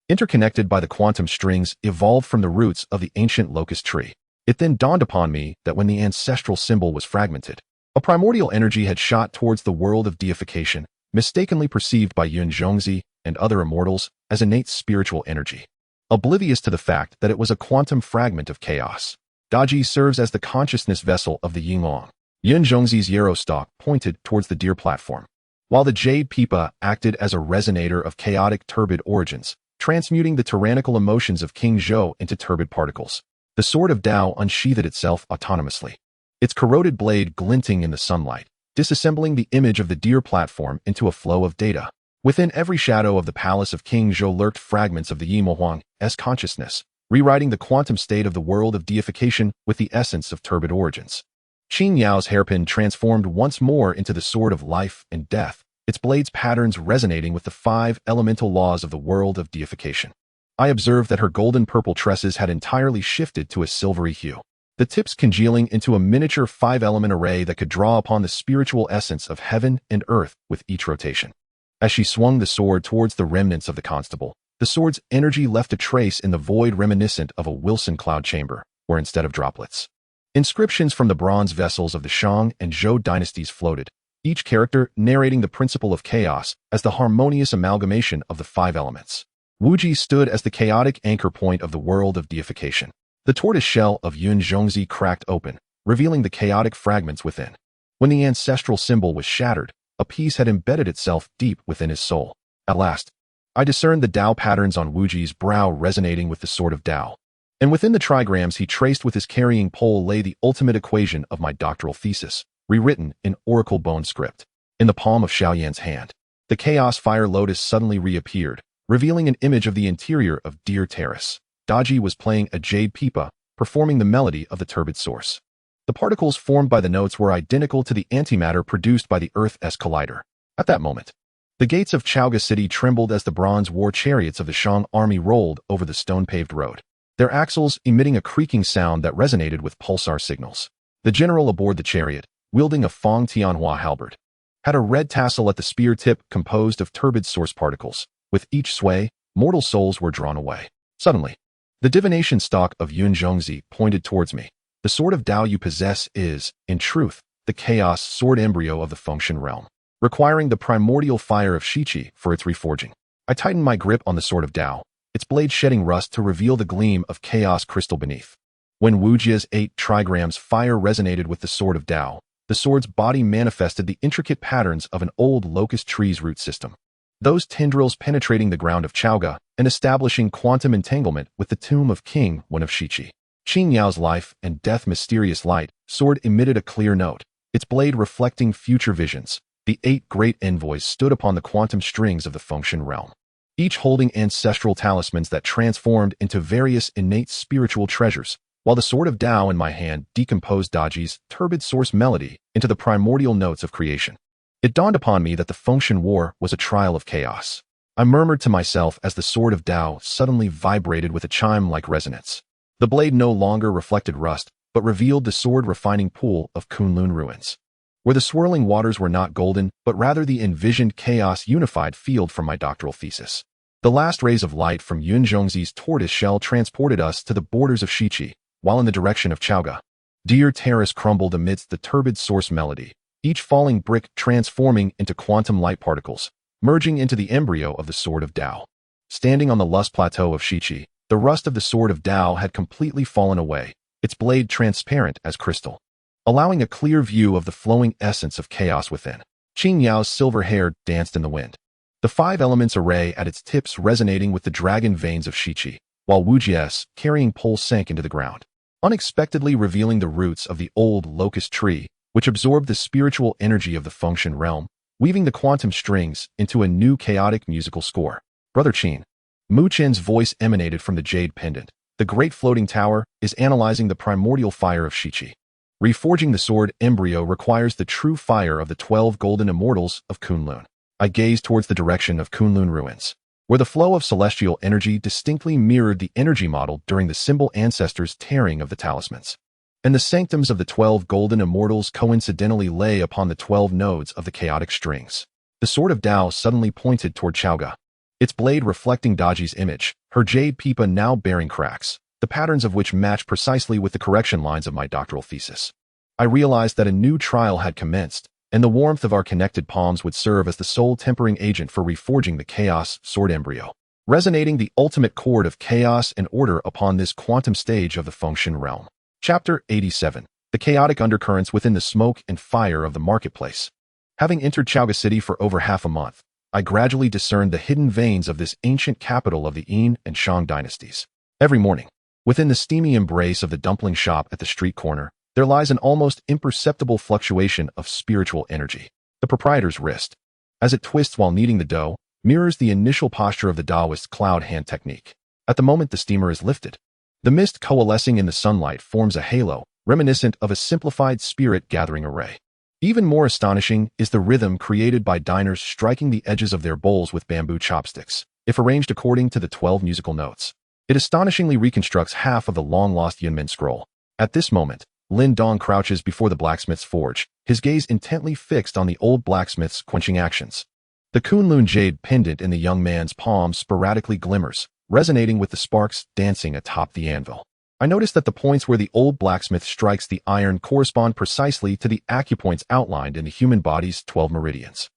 Interconnected by the quantum strings evolved from the roots of the ancient locust tree. It then dawned upon me that when the ancestral symbol was fragmented, a primordial energy had shot towards the world of deification, mistakenly perceived by Yun Zhongzi and other immortals as innate spiritual energy, oblivious to the fact that it was a quantum fragment of chaos. Daji serves as the consciousness vessel of the Yinglong. Yun Zhongzi's yarrow stalk pointed towards the deer platform, while the jade pipa acted as a resonator of chaotic turbid origins, transmuting the tyrannical emotions of King Zhou into turbid particles. The sword of Tao unsheathed itself autonomously, its corroded blade glinting in the sunlight, disassembling the image of the deer platform into a flow of data. Within every shadow of the palace of King Zhou lurked fragments of the Yi Mohuang's consciousness, rewriting the quantum state of the world of deification with the essence of turbid origins. Qin Yao's hairpin transformed once more into the sword of life and death, its blade's patterns resonating with the 5 elemental laws of the world of deification. I observed that her golden-purple tresses had entirely shifted to a silvery hue, the tips congealing into a miniature 5-element array that could draw upon the spiritual essence of heaven and earth with each rotation. As she swung the sword towards the remnants of the constable, the sword's energy left a trace in the void reminiscent of a Wilson cloud chamber, where instead of droplets, inscriptions from the bronze vessels of the Shang and Zhou dynasties floated, each character narrating the principle of chaos as the harmonious amalgamation of the 5 elements. Wuji stood as the chaotic anchor point of the world of deification. The tortoise shell of Yun Zhongzi cracked open, revealing the chaotic fragments within. When the ancestral symbol was shattered, a peace had embedded itself deep within his soul. At last, I discerned the Tao patterns on Wuji's brow resonating with the sword of Tao. And within the trigrams he traced with his carrying pole lay the ultimate equation of my doctoral thesis, rewritten in oracle bone script. In the palm of Xiaoyan's hand, the chaos fire lotus suddenly reappeared, revealing an image of the interior of Deer Terrace. Daji was playing a jade pipa, performing the melody of the turbid source. The particles formed by the notes were identical to the antimatter produced by the Earth's collider. At that moment, the gates of Chaoga City trembled as the bronze war chariots of the Shang army rolled over the stone-paved road, their axles emitting a creaking sound that resonated with pulsar signals. The general aboard the chariot, wielding a Fong Tianhua halberd, had a red tassel at the spear tip composed of turbid source particles. With each sway, mortal souls were drawn away. Suddenly, the divination stalk of Yun Zhongzi pointed towards me. The sword of Tao you possess is, in truth, the chaos sword embryo of the Fengshen realm, requiring the primordial fire of Shiqi for its reforging. I tightened my grip on the sword of Tao, its blade shedding rust to reveal the gleam of chaos crystal beneath. When Wujia's 8 trigrams fire resonated with the sword of Tao, the sword's body manifested the intricate patterns of an old locust tree's root system. Those tendrils penetrating the ground of Chaoga and establishing quantum entanglement with the tomb of King One of Shiqi. Qin Yao's life and death mysterious light sword emitted a clear note, its blade reflecting future visions. The 8 great envoys stood upon the quantum strings of the Fengshen realm, each holding ancestral talismans that transformed into various innate spiritual treasures, while the sword of Tao in my hand decomposed Daji's turbid source melody into the primordial notes of creation. It dawned upon me that the Fengshen War was a trial of chaos. I murmured to myself as the sword of Tao suddenly vibrated with a chime-like resonance. The blade no longer reflected rust, but revealed the sword-refining pool of Kunlun ruins, where the swirling waters were not golden, but rather the envisioned chaos-unified field from my doctoral thesis. The last rays of light from Yun Zhongzi's tortoise shell transported us to the borders of Shiqi, while in the direction of Chaoga. Deer Terrace crumbled amidst the turbid source melody, each falling brick transforming into quantum light particles, merging into the embryo of the Sword of Tao. Standing on the lush plateau of Shiqi, the rust of the Sword of Tao had completely fallen away, its blade transparent as crystal, allowing a clear view of the flowing essence of chaos within. Qin Yao's silver hair danced in the wind, the five elements array at its tips resonating with the dragon veins of Shiqi, while Wu Jie's carrying pole sank into the ground, unexpectedly revealing the roots of the old locust tree, which absorbed the spiritual energy of the Fengshen realm, weaving the quantum strings into a new chaotic musical score. Brother Qin. Mu Chen's voice emanated from the jade pendant. The great floating tower is analyzing the primordial fire of Shiqi. Reforging the sword embryo requires the true fire of the 12 golden immortals of Kunlun. I gazed towards the direction of Kunlun ruins, where the flow of celestial energy distinctly mirrored the energy model during the symbol ancestors' tearing of the talismans. And the sanctums of the 12 golden immortals coincidentally lay upon the 12 nodes of the chaotic strings. The sword of Tao suddenly pointed toward Chaoga, its blade reflecting Daji's image, her jade pipa now bearing cracks, the patterns of which matched precisely with the correction lines of my doctoral thesis. I realized that a new trial had commenced, and the warmth of our connected palms would serve as the sole tempering agent for reforging the chaos sword embryo, resonating the ultimate chord of chaos and order upon this quantum stage of the Fengshen realm. Chapter 87. The chaotic undercurrents within the smoke and fire of the marketplace. Having entered Chaoga City for over half a month, I gradually discerned the hidden veins of this ancient capital of the Yin and Shang dynasties. Every morning, within the steamy embrace of the dumpling shop at the street corner, there lies an almost imperceptible fluctuation of spiritual energy. The proprietor's wrist, as it twists while kneading the dough, mirrors the initial posture of the Taoist cloud hand technique. At the moment the steamer is lifted, the mist coalescing in the sunlight forms a halo, reminiscent of a simplified spirit gathering array. Even more astonishing is the rhythm created by diners striking the edges of their bowls with bamboo chopsticks, if arranged according to the 12 musical notes. It astonishingly reconstructs half of the long-lost Yunmen scroll. At this moment, Lin Dong crouches before the blacksmith's forge, his gaze intently fixed on the old blacksmith's quenching actions. The Kunlun jade pendant in the young man's palm sporadically glimmers, resonating with the sparks dancing atop the anvil. I noticed that the points where the old blacksmith strikes the iron correspond precisely to the acupoints outlined in the human body's 12 meridians.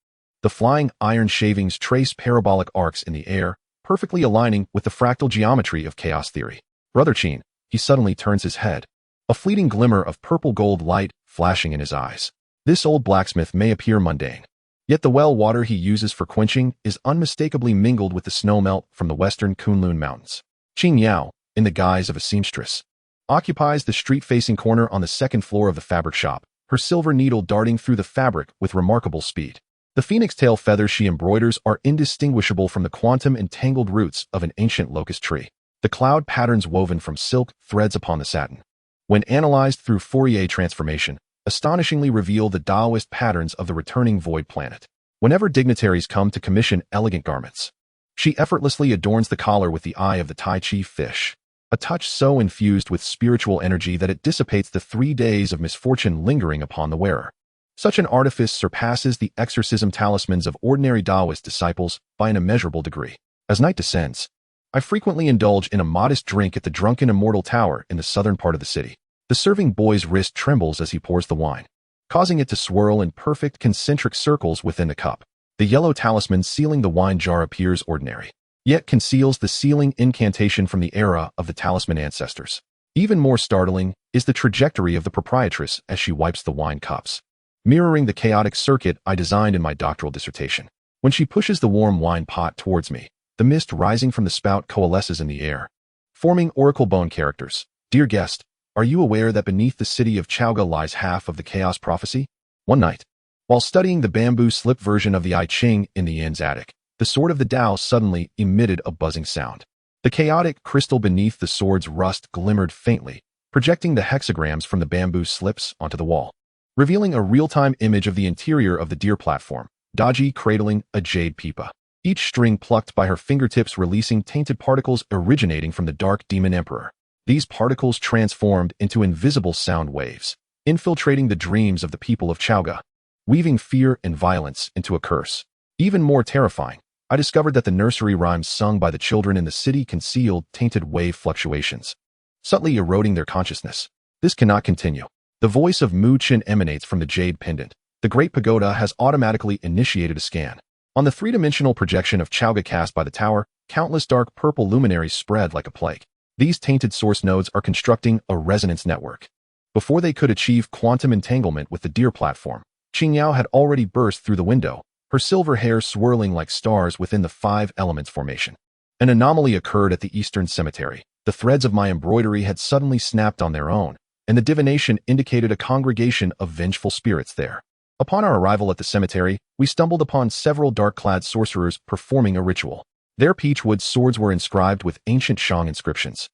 The flying iron shavings trace parabolic arcs in the air, perfectly aligning with the fractal geometry of chaos theory. Brother Qin. He suddenly turns his head, a fleeting glimmer of purple-gold light flashing in his eyes. This old blacksmith may appear mundane, yet the well water he uses for quenching is unmistakably mingled with the snowmelt from the western Kunlun mountains. Qin Yao, in the guise of a seamstress, occupies the street-facing corner on the second floor of the fabric shop, her silver needle darting through the fabric with remarkable speed. The phoenix tail feathers she embroiders are indistinguishable from the quantum-entangled roots of an ancient locust tree. The cloud patterns woven from silk threads upon the satin, when analyzed through Fourier transformation, astonishingly reveal the Taoist patterns of the returning void planet. Whenever dignitaries come to commission elegant garments, she effortlessly adorns the collar with the eye of the Tai Chi fish, a touch so infused with spiritual energy that it dissipates the 3 days of misfortune lingering upon the wearer. Such an artifice surpasses the exorcism talismans of ordinary Taoist disciples by an immeasurable degree. As night descends, I frequently indulge in a modest drink at the drunken immortal tower in the southern part of the city. The serving boy's wrist trembles as he pours the wine, causing it to swirl in perfect concentric circles within the cup. The yellow talisman sealing the wine jar appears ordinary, yet conceals the sealing incantation from the era of the talisman ancestors. Even more startling is the trajectory of the proprietress as she wipes the wine cups, mirroring the chaotic circuit I designed in my doctoral dissertation. When she pushes the warm wine pot towards me, the mist rising from the spout coalesces in the air, forming oracle bone characters. Dear guest, are you aware that beneath the city of Chaoga lies half of the chaos prophecy? One night, while studying the bamboo slip version of the I Ching in the inn's attic, the sword of the Tao suddenly emitted a buzzing sound. The chaotic crystal beneath the sword's rust glimmered faintly, projecting the hexagrams from the bamboo slips onto the wall, revealing a real-time image of the interior of the deer platform, Daji cradling a jade pipa, each string plucked by her fingertips releasing tainted particles originating from the dark demon emperor. These particles transformed into invisible sound waves, infiltrating the dreams of the people of Chowga, weaving fear and violence into a curse. Even more terrifying, I discovered that the nursery rhymes sung by the children in the city concealed tainted wave fluctuations, subtly eroding their consciousness. This cannot continue. The voice of Mu Qin emanates from the jade pendant. The Great Pagoda has automatically initiated a scan. On the three-dimensional projection of Chowga cast by the tower, countless dark purple luminaries spread like a plague. These tainted source nodes are constructing a resonance network. Before they could achieve quantum entanglement with the deer platform, Qingyao had already burst through the window, her silver hair swirling like stars within the five elements formation. An anomaly occurred at the eastern cemetery. The threads of my embroidery had suddenly snapped on their own, and the divination indicated a congregation of vengeful spirits there. Upon our arrival at the cemetery, we stumbled upon several dark-clad sorcerers performing a ritual. Their peachwood swords were inscribed with ancient Shang inscriptions,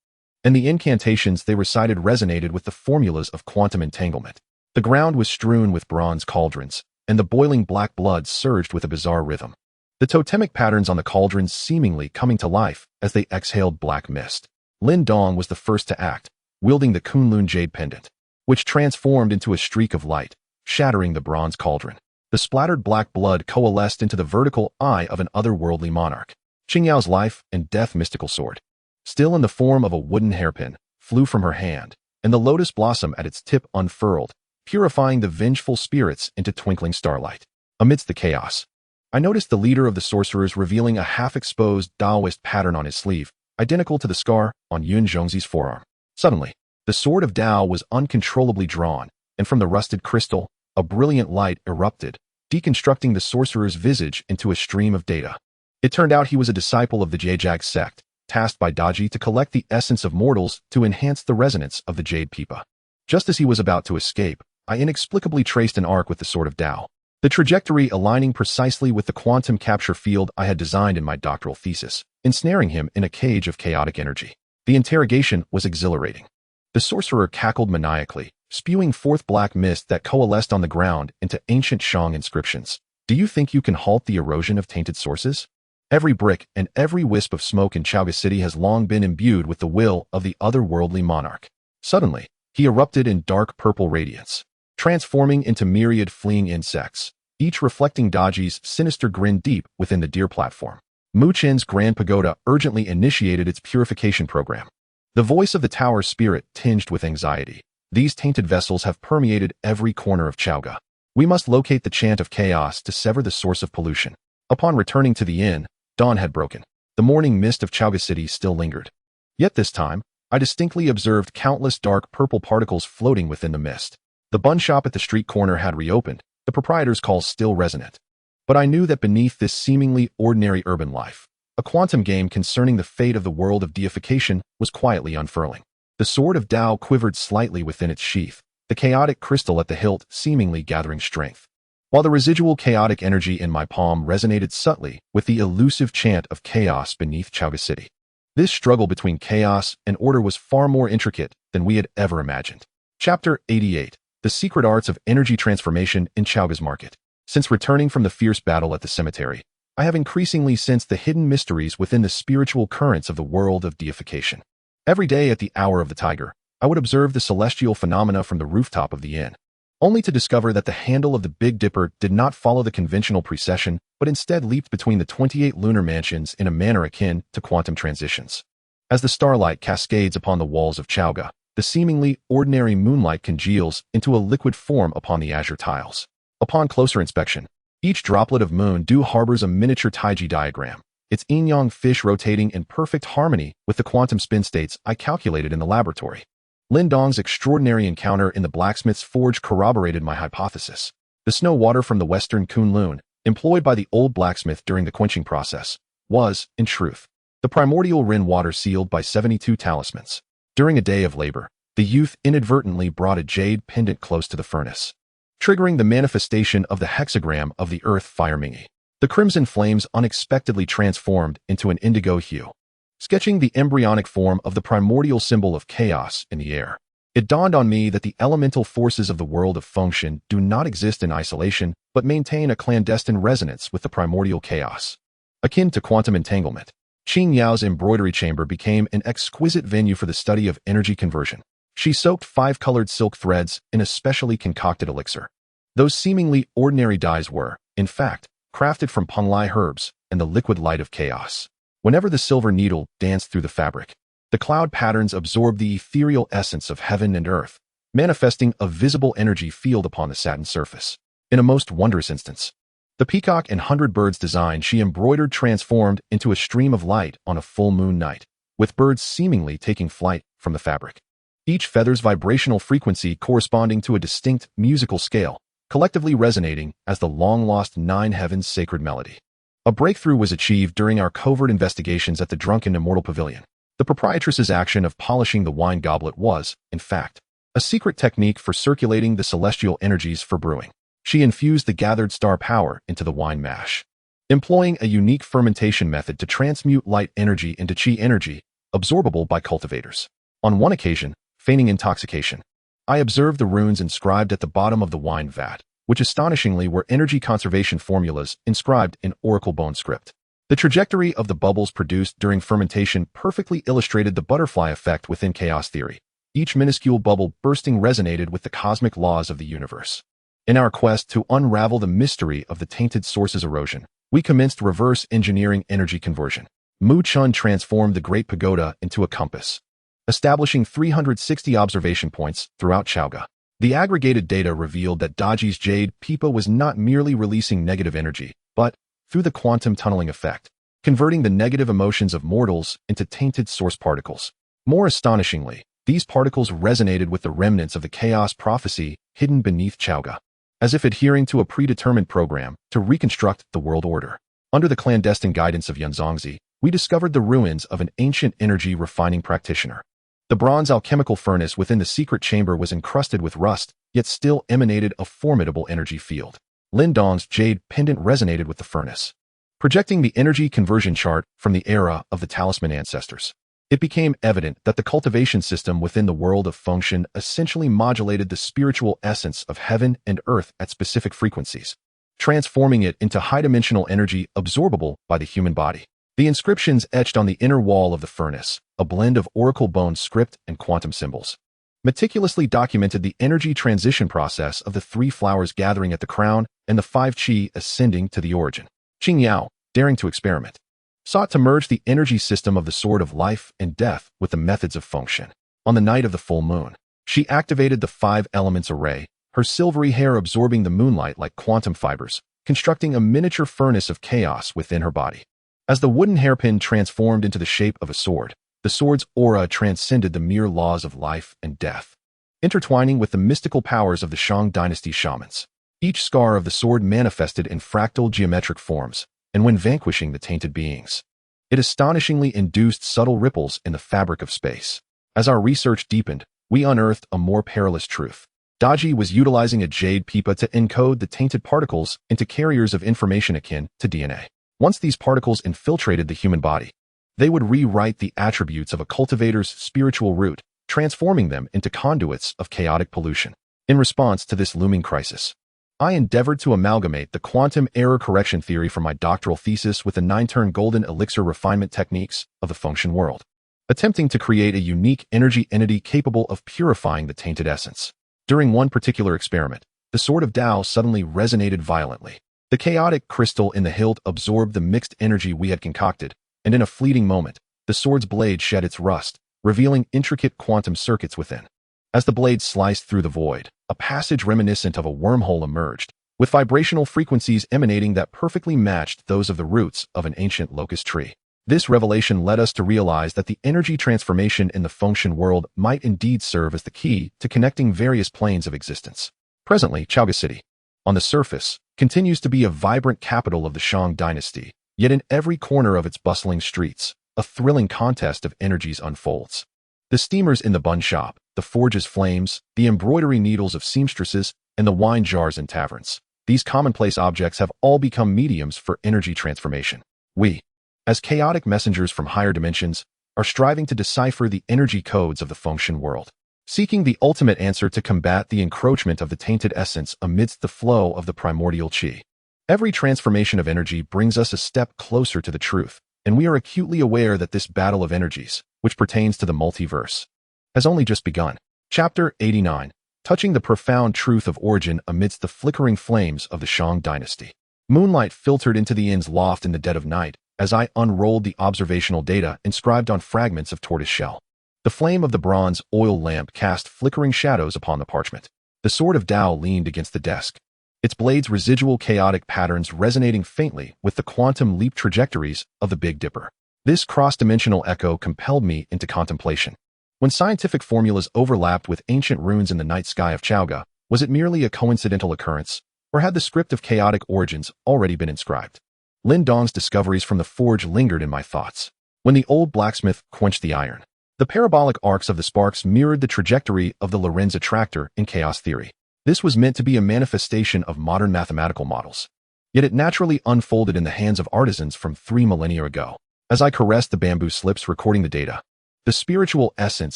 and the incantations they recited resonated with the formulas of quantum entanglement. The ground was strewn with bronze cauldrons, and the boiling black blood surged with a bizarre rhythm. The totemic patterns on the cauldrons seemingly coming to life as they exhaled black mist. Lin Dong was the first to act, wielding the Kunlun jade pendant, which transformed into a streak of light, shattering the bronze cauldron. The splattered black blood coalesced into the vertical eye of an otherworldly monarch. Qingyao's life and death mystical sword, still in the form of a wooden hairpin, flew from her hand, and the lotus blossom at its tip unfurled, purifying the vengeful spirits into twinkling starlight. Amidst the chaos, I noticed the leader of the sorcerers revealing a half-exposed Taoist pattern on his sleeve, identical to the scar on Yun Zhongzi's forearm. Suddenly, the sword of Tao was uncontrollably drawn, and from the rusted crystal, a brilliant light erupted, deconstructing the sorcerer's visage into a stream of data. It turned out he was a disciple of the Jajag sect, tasked by Daji to collect the essence of mortals to enhance the resonance of the jade pipa. Just as he was about to escape, I inexplicably traced an arc with the sword of Tao, the trajectory aligning precisely with the quantum capture field I had designed in my doctoral thesis, ensnaring him in a cage of chaotic energy. The interrogation was exhilarating. The sorcerer cackled maniacally, spewing forth black mist that coalesced on the ground into ancient Shang inscriptions. Do you think you can halt the erosion of tainted sources? Every brick and every wisp of smoke in Chowga City has long been imbued with the will of the otherworldly monarch. Suddenly, he erupted in dark purple radiance, transforming into myriad fleeing insects, each reflecting Daji's sinister grin deep within the deer platform. Mu Qin's Grand Pagoda urgently initiated its purification program. The voice of the tower's spirit tinged with anxiety. These tainted vessels have permeated every corner of Chowga. We must locate the chant of chaos to sever the source of pollution. Upon returning to the inn, dawn had broken. The morning mist of Chowga City still lingered. Yet this time, I distinctly observed countless dark purple particles floating within the mist. The bun shop at the street corner had reopened, the proprietor's call still resonant. But I knew that beneath this seemingly ordinary urban life, a quantum game concerning the fate of the world of deification was quietly unfurling. The sword of Tao quivered slightly within its sheath, the chaotic crystal at the hilt seemingly gathering strength, while the residual chaotic energy in my palm resonated subtly with the elusive chant of chaos beneath Chowga City. This struggle between chaos and order was far more intricate than we had ever imagined. Chapter 88. The Secret Arts of Energy Transformation in Chowga's Market. Since returning from the fierce battle at the cemetery, I have increasingly sensed the hidden mysteries within the spiritual currents of the world of deification. Every day at the hour of the tiger, I would observe the celestial phenomena from the rooftop of the inn, only to discover that the handle of the Big Dipper did not follow the conventional precession, but instead leaped between the 28 lunar mansions in a manner akin to quantum transitions. As the starlight cascades upon the walls of Chowga, the seemingly ordinary moonlight congeals into a liquid form upon the azure tiles. Upon closer inspection, each droplet of moon dew harbors a miniature Taiji diagram, its yin-yang fish rotating in perfect harmony with the quantum spin states I calculated in the laboratory. Lin Dong's extraordinary encounter in the blacksmith's forge corroborated my hypothesis. The snow water from the western Kunlun, employed by the old blacksmith during the quenching process, was, in truth, the primordial Rin water sealed by 72 talismans. During a day of labor, the youth inadvertently brought a jade pendant close to the furnace, triggering the manifestation of the hexagram of the earth fire mingi. The crimson flames unexpectedly transformed into an indigo hue, sketching the embryonic form of the primordial symbol of chaos in the air. It dawned on me that the elemental forces of the world of function do not exist in isolation, but maintain a clandestine resonance with the primordial chaos. Akin to quantum entanglement, Qin Yao's embroidery chamber became an exquisite venue for the study of energy conversion. She soaked 5-colored silk threads in a specially concocted elixir. Those seemingly ordinary dyes were, in fact, crafted from Penglai herbs and the liquid light of chaos. Whenever the silver needle danced through the fabric, the cloud patterns absorbed the ethereal essence of heaven and earth, manifesting a visible energy field upon the satin surface. In a most wondrous instance, the peacock and 100 birds design she embroidered transformed into a stream of light on a full moon night, with birds seemingly taking flight from the fabric. Each feather's vibrational frequency corresponding to a distinct musical scale, collectively resonating as the long-lost 9 heavens sacred melody. A breakthrough was achieved during our covert investigations at the Drunken Immortal Pavilion. The proprietress's action of polishing the wine goblet was, in fact, a secret technique for circulating the celestial energies for brewing. She infused the gathered star power into the wine mash, employing a unique fermentation method to transmute light energy into chi energy, absorbable by cultivators. On one occasion, feigning intoxication, I observed the runes inscribed at the bottom of the wine vat, which astonishingly were energy conservation formulas inscribed in oracle bone script. The trajectory of the bubbles produced during fermentation perfectly illustrated the butterfly effect within chaos theory. Each minuscule bubble bursting resonated with the cosmic laws of the universe. In our quest to unravel the mystery of the tainted source's erosion, we commenced reverse engineering energy conversion. Mu Chun transformed the Great Pagoda into a compass, establishing 360 observation points throughout Chaoga. The aggregated data revealed that Daji's jade pipa was not merely releasing negative energy, but, through the quantum tunneling effect, converting the negative emotions of mortals into tainted source particles. More astonishingly, these particles resonated with the remnants of the chaos prophecy hidden beneath Chaoga, as if adhering to a predetermined program to reconstruct the world order. Under the clandestine guidance of Yunzongzi, we discovered the ruins of an ancient energy refining practitioner. The bronze alchemical furnace within the secret chamber was encrusted with rust, yet still emanated a formidable energy field. Lin Dong's jade pendant resonated with the furnace, projecting the energy conversion chart from the era of the talisman ancestors. It became evident that the cultivation system within the world of function essentially modulated the spiritual essence of heaven and earth at specific frequencies, transforming it into high-dimensional energy absorbable by the human body. The inscriptions etched on the inner wall of the furnace, a blend of oracle bone script and quantum symbols, meticulously documented the energy transition process of the 3 flowers gathering at the crown and the 5 qi ascending to the origin. Qin Yao, daring to experiment, sought to merge the energy system of the sword of life and death with the methods of function. On the night of the full moon, she activated the 5 elements array, her silvery hair absorbing the moonlight like quantum fibers, constructing a miniature furnace of chaos within her body. As the wooden hairpin transformed into the shape of a sword, the sword's aura transcended the mere laws of life and death, intertwining with the mystical powers of the Shang dynasty shamans. Each scar of the sword manifested in fractal geometric forms, and when vanquishing the tainted beings, it astonishingly induced subtle ripples in the fabric of space. As our research deepened, we unearthed a more perilous truth. Daji was utilizing a jade pipa to encode the tainted particles into carriers of information akin to DNA. Once these particles infiltrated the human body, they would rewrite the attributes of a cultivator's spiritual root, transforming them into conduits of chaotic pollution. In response to this looming crisis, I endeavored to amalgamate the quantum error correction theory from my doctoral thesis with the 9-turn golden elixir refinement techniques of the function world, attempting to create a unique energy entity capable of purifying the tainted essence. During one particular experiment, the sword of Tao suddenly resonated violently. The chaotic crystal in the hilt absorbed the mixed energy we had concocted, and in a fleeting moment, the sword's blade shed its rust, revealing intricate quantum circuits within. As the blade sliced through the void, a passage reminiscent of a wormhole emerged, with vibrational frequencies emanating that perfectly matched those of the roots of an ancient locust tree. This revelation led us to realize that the energy transformation in the function world might indeed serve as the key to connecting various planes of existence. Presently, Chaoga City, on the surface, continues to be a vibrant capital of the Shang dynasty, yet in every corner of its bustling streets, a thrilling contest of energies unfolds. The steamers in the bun shop, the forge's flames, the embroidery needles of seamstresses, and the wine jars in taverns. These commonplace objects have all become mediums for energy transformation. We, as chaotic messengers from higher dimensions, are striving to decipher the energy codes of the function world. seeking the ultimate answer to combat the encroachment of the tainted essence amidst the flow of the primordial qi. Every transformation of energy brings us a step closer to the truth, and we are acutely aware that this battle of energies, which pertains to the multiverse, has only just begun. Chapter 89. Touching the profound truth of origin amidst the flickering flames of the Shang dynasty. Moonlight filtered into the inn's loft in the dead of night as I unrolled the observational data inscribed on fragments of tortoise shell. The flame of the bronze oil lamp cast flickering shadows upon the parchment. The sword of Tao leaned against the desk, its blade's residual chaotic patterns resonating faintly with the quantum leap trajectories of the Big Dipper. This cross-dimensional echo compelled me into contemplation. When scientific formulas overlapped with ancient runes in the night sky of Chowga, was it merely a coincidental occurrence, or had the script of chaotic origins already been inscribed? Lin Dong's discoveries from the forge lingered in my thoughts. When the old blacksmith quenched the iron, the parabolic arcs of the sparks mirrored the trajectory of the Lorenz attractor in chaos theory. This was meant to be a manifestation of modern mathematical models. Yet it naturally unfolded in the hands of artisans from 3 millennia ago. As I caressed the bamboo slips recording the data, the spiritual essence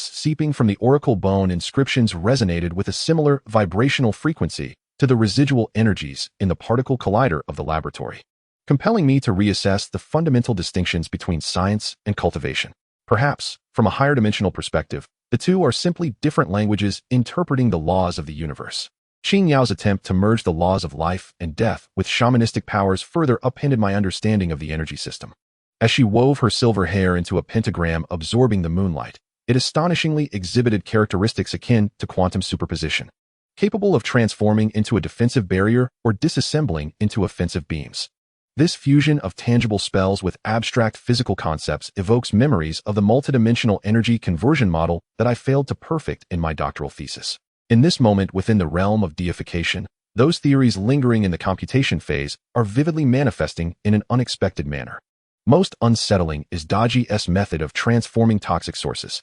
seeping from the oracle bone inscriptions resonated with a similar vibrational frequency to the residual energies in the particle collider of the laboratory, compelling me to reassess the fundamental distinctions between science and cultivation. Perhaps, from a higher dimensional perspective, the two are simply different languages interpreting the laws of the universe. Qin Yao's attempt to merge the laws of life and death with shamanistic powers further upended my understanding of the energy system. As she wove her silver hair into a pentagram absorbing the moonlight, it astonishingly exhibited characteristics akin to quantum superposition, capable of transforming into a defensive barrier or disassembling into offensive beams. This fusion of tangible spells with abstract physical concepts evokes memories of the multidimensional energy conversion model that I failed to perfect in my doctoral thesis. In this moment within the realm of deification, those theories lingering in the computation phase are vividly manifesting in an unexpected manner. Most unsettling is Daji's method of transforming toxic sources.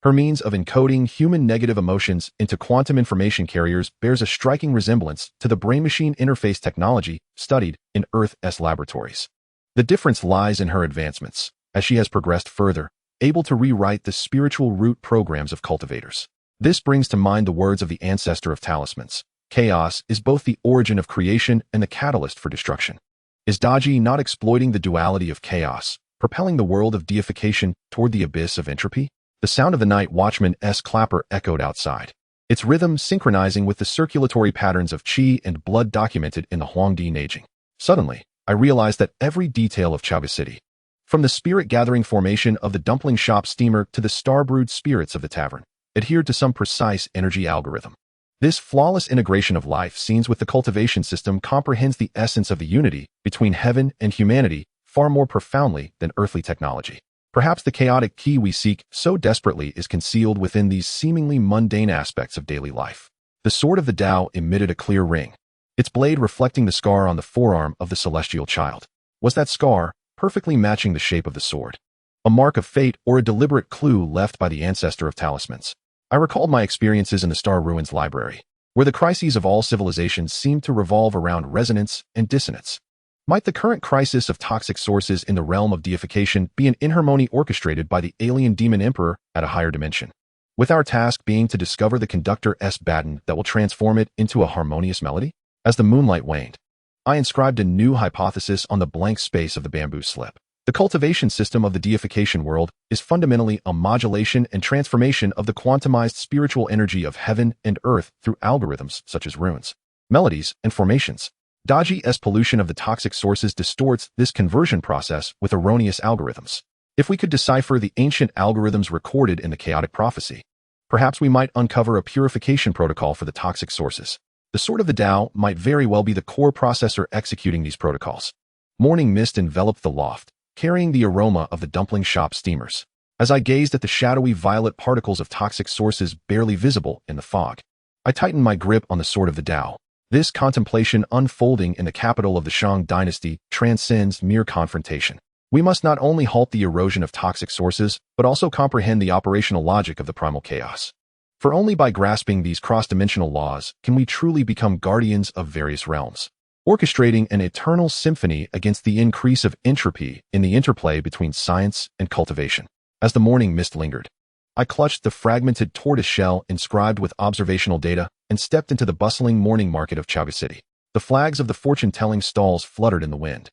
Her means of encoding human negative emotions into quantum information carriers bears a striking resemblance to the brain-machine interface technology studied in Earth's laboratories. The difference lies in her advancements, as she has progressed further, able to rewrite the spiritual root programs of cultivators. This brings to mind the words of the ancestor of talismans. Chaos is both the origin of creation and the catalyst for destruction. Is Daji not exploiting the duality of chaos, propelling the world of deification toward the abyss of entropy? The sound of the night watchman's clapper echoed outside, its rhythm synchronizing with the circulatory patterns of qi and blood documented in the Huangdi Neijing. Suddenly, I realized that every detail of Chaoga City, from the spirit-gathering formation of the dumpling shop steamer to the star-brewed spirits of the tavern, adhered to some precise energy algorithm. This flawless integration of life scenes with the cultivation system comprehends the essence of the unity between heaven and humanity far more profoundly than earthly technology. Perhaps the chaotic key we seek so desperately is concealed within these seemingly mundane aspects of daily life. The sword of the Tao emitted a clear ring, its blade reflecting the scar on the forearm of the celestial child. Was that scar, perfectly matching the shape of the sword, a mark of fate or a deliberate clue left by the ancestor of talismans? I recalled my experiences in the Star Ruins library, where the crises of all civilizations seemed to revolve around resonance and dissonance. Might the current crisis of toxic sources in the realm of deification be an inharmony orchestrated by the alien demon emperor at a higher dimension, with our task being to discover the conductor's baton that will transform it into a harmonious melody? As the moonlight waned, I inscribed a new hypothesis on the blank space of the bamboo slip. The cultivation system of the deification world is fundamentally a modulation and transformation of the quantumized spiritual energy of heaven and earth through algorithms such as runes, melodies, and formations. Daji's pollution of the toxic sources distorts this conversion process with erroneous algorithms. If we could decipher the ancient algorithms recorded in the chaotic prophecy, perhaps we might uncover a purification protocol for the toxic sources. The sword of the Tao might very well be the core processor executing these protocols. Morning mist enveloped the loft, carrying the aroma of the dumpling shop steamers. As I gazed at the shadowy violet particles of toxic sources barely visible in the fog, I tightened my grip on the sword of the Tao. This contemplation unfolding in the capital of the Shang dynasty transcends mere confrontation. We must not only halt the erosion of toxic sources, but also comprehend the operational logic of the primal chaos. For only by grasping these cross-dimensional laws can we truly become guardians of various realms, orchestrating an eternal symphony against the increase of entropy in the interplay between science and cultivation. As the morning mist lingered, I clutched the fragmented tortoise shell inscribed with observational data and stepped into the bustling morning market of Chaga City. The flags of the fortune-telling stalls fluttered in the wind,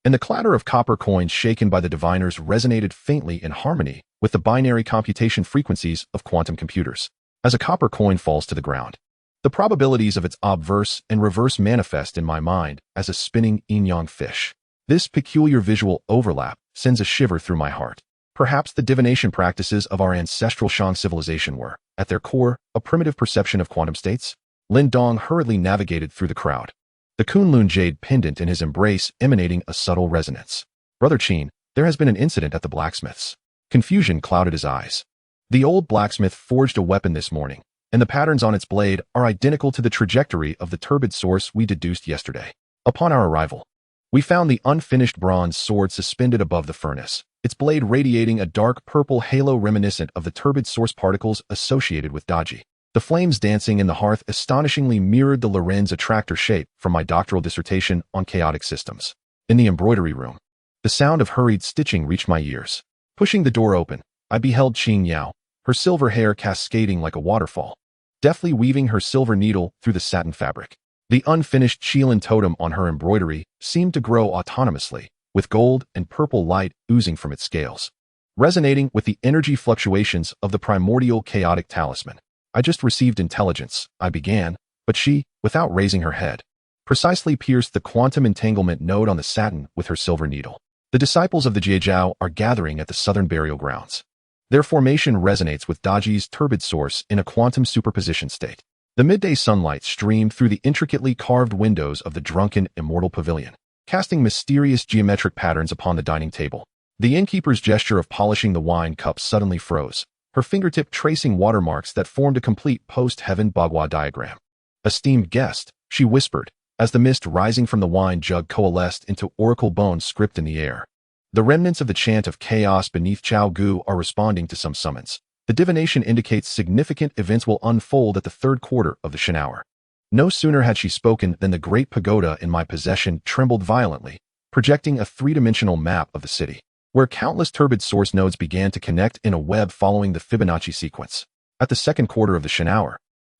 and the clatter of copper coins shaken by the diviners resonated faintly in harmony with the binary computation frequencies of quantum computers. As a copper coin falls to the ground, the probabilities of its obverse and reverse manifest in my mind as a spinning yin-yang fish. This peculiar visual overlap sends a shiver through my heart. Perhaps the divination practices of our ancestral Shang civilization were, at their core, a primitive perception of quantum states. Lin Dong hurriedly navigated through the crowd, the Kunlun jade pendant in his embrace emanating a subtle resonance. Brother Qin, there has been an incident at the blacksmith's. Confusion clouded his eyes. The old blacksmith forged a weapon this morning, and the patterns on its blade are identical to the trajectory of the turbid source we deduced yesterday. Upon our arrival, we found the unfinished bronze sword suspended above the furnace, its blade radiating a dark purple halo reminiscent of the turbid source particles associated with Daji. The flames dancing in the hearth astonishingly mirrored the Lorenz attractor shape from my doctoral dissertation on chaotic systems. In the embroidery room, the sound of hurried stitching reached my ears. Pushing the door open, I beheld Qin Yao, her silver hair cascading like a waterfall, deftly weaving her silver needle through the satin fabric. The unfinished Qilin totem on her embroidery seemed to grow autonomously, with gold and purple light oozing from its scales, resonating with the energy fluctuations of the primordial chaotic talisman. I just received intelligence, I began, but she, without raising her head, precisely pierced the quantum entanglement node on the satin with her silver needle. The disciples of the Jiejiao are gathering at the southern burial grounds. Their formation resonates with Daji's turbid source in a quantum superposition state. The midday sunlight streamed through the intricately carved windows of the drunken immortal pavilion, casting mysterious geometric patterns upon the dining table. The innkeeper's gesture of polishing the wine cup suddenly froze, her fingertip tracing watermarks that formed a complete post-heaven Bagua diagram. Esteemed guest, she whispered, as the mist rising from the wine jug coalesced into oracle bone script in the air. The remnants of the chant of chaos beneath Chao Gu are responding to some summons. The divination indicates significant events will unfold at the third quarter of the Shen hour. No sooner had she spoken than the great pagoda in my possession trembled violently, projecting a three-dimensional map of the city, where countless turbid source nodes began to connect in a web following the Fibonacci sequence. At the second quarter of the Shen hour,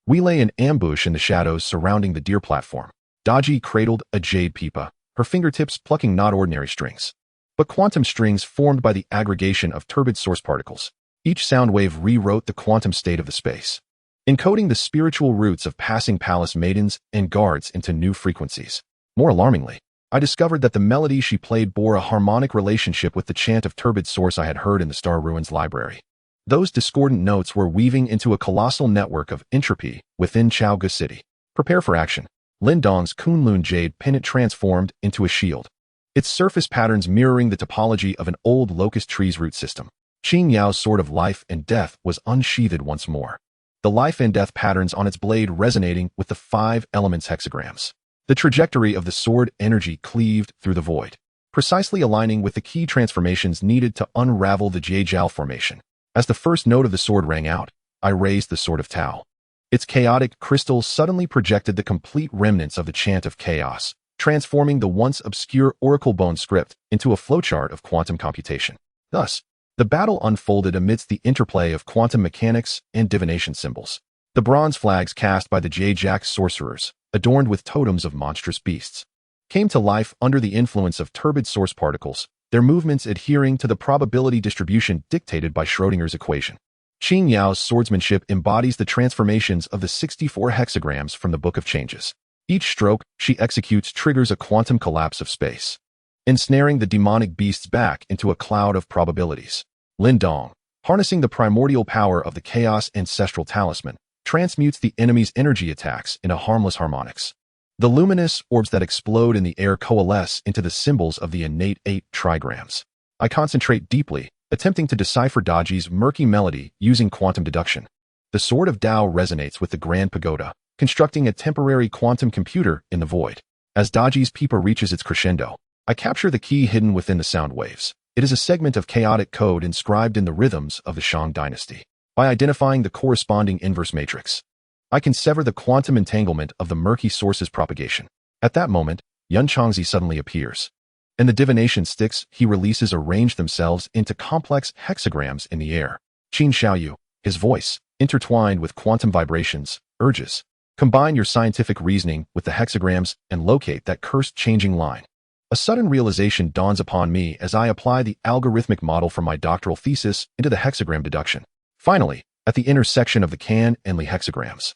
we lay in ambush in the shadows surrounding the deer platform. Daji cradled a jade pipa, her fingertips plucking not ordinary strings, but quantum strings formed by the aggregation of turbid source particles. Each sound wave rewrote the quantum state of the space, encoding the spiritual roots of passing palace maidens and guards into new frequencies. More alarmingly, I discovered that the melody she played bore a harmonic relationship with the chant of turbid source I had heard in the Star Ruins library. Those discordant notes were weaving into a colossal network of entropy within Chaoga City. Prepare for action. Lin Dong's Kunlun jade pendant transformed into a shield, its surface patterns mirroring the topology of an old locust tree's root system. Qin Yao's sword of life and death was unsheathed once more, the life and death patterns on its blade resonating with the 5 elements hexagrams. The trajectory of the sword energy cleaved through the void, precisely aligning with the key transformations needed to unravel the Jiejiao formation. As the first note of the sword rang out, I raised the sword of Tao. Its chaotic crystal suddenly projected the complete remnants of the chant of chaos, transforming the once obscure oracle bone script into a flowchart of quantum computation. Thus, the battle unfolded amidst the interplay of quantum mechanics and divination symbols. The bronze flags cast by the Jiejiao sorcerers, adorned with totems of monstrous beasts, came to life under the influence of turbid source particles, their movements adhering to the probability distribution dictated by Schrödinger's equation. Qin Yao's swordsmanship embodies the transformations of the 64 hexagrams from the Book of Changes. Each stroke she executes triggers a quantum collapse of space, ensnaring the demonic beasts back into a cloud of probabilities. Lin Dong, harnessing the primordial power of the chaos ancestral talisman, transmutes the enemy's energy attacks into harmless harmonics. The luminous orbs that explode in the air coalesce into the symbols of the innate 8 trigrams. I concentrate deeply, attempting to decipher Daji's murky melody using quantum deduction. The Sword of Tao resonates with the Grand Pagoda, constructing a temporary quantum computer in the void. As Daji's pipa reaches its crescendo, I capture the key hidden within the sound waves. It is a segment of chaotic code inscribed in the rhythms of the Shang dynasty. By identifying the corresponding inverse matrix, I can sever the quantum entanglement of the murky source's propagation. At that moment, Yun Changzi suddenly appears, and the divination sticks he releases arrange themselves into complex hexagrams in the air. Qin Xiaoyu, His voice, intertwined with quantum vibrations, urges, combine your scientific reasoning with the hexagrams and locate that cursed changing line. A sudden realization dawns upon me as I apply the algorithmic model from my doctoral thesis into the hexagram deduction. Finally, at the intersection of the Qin and Li hexagrams,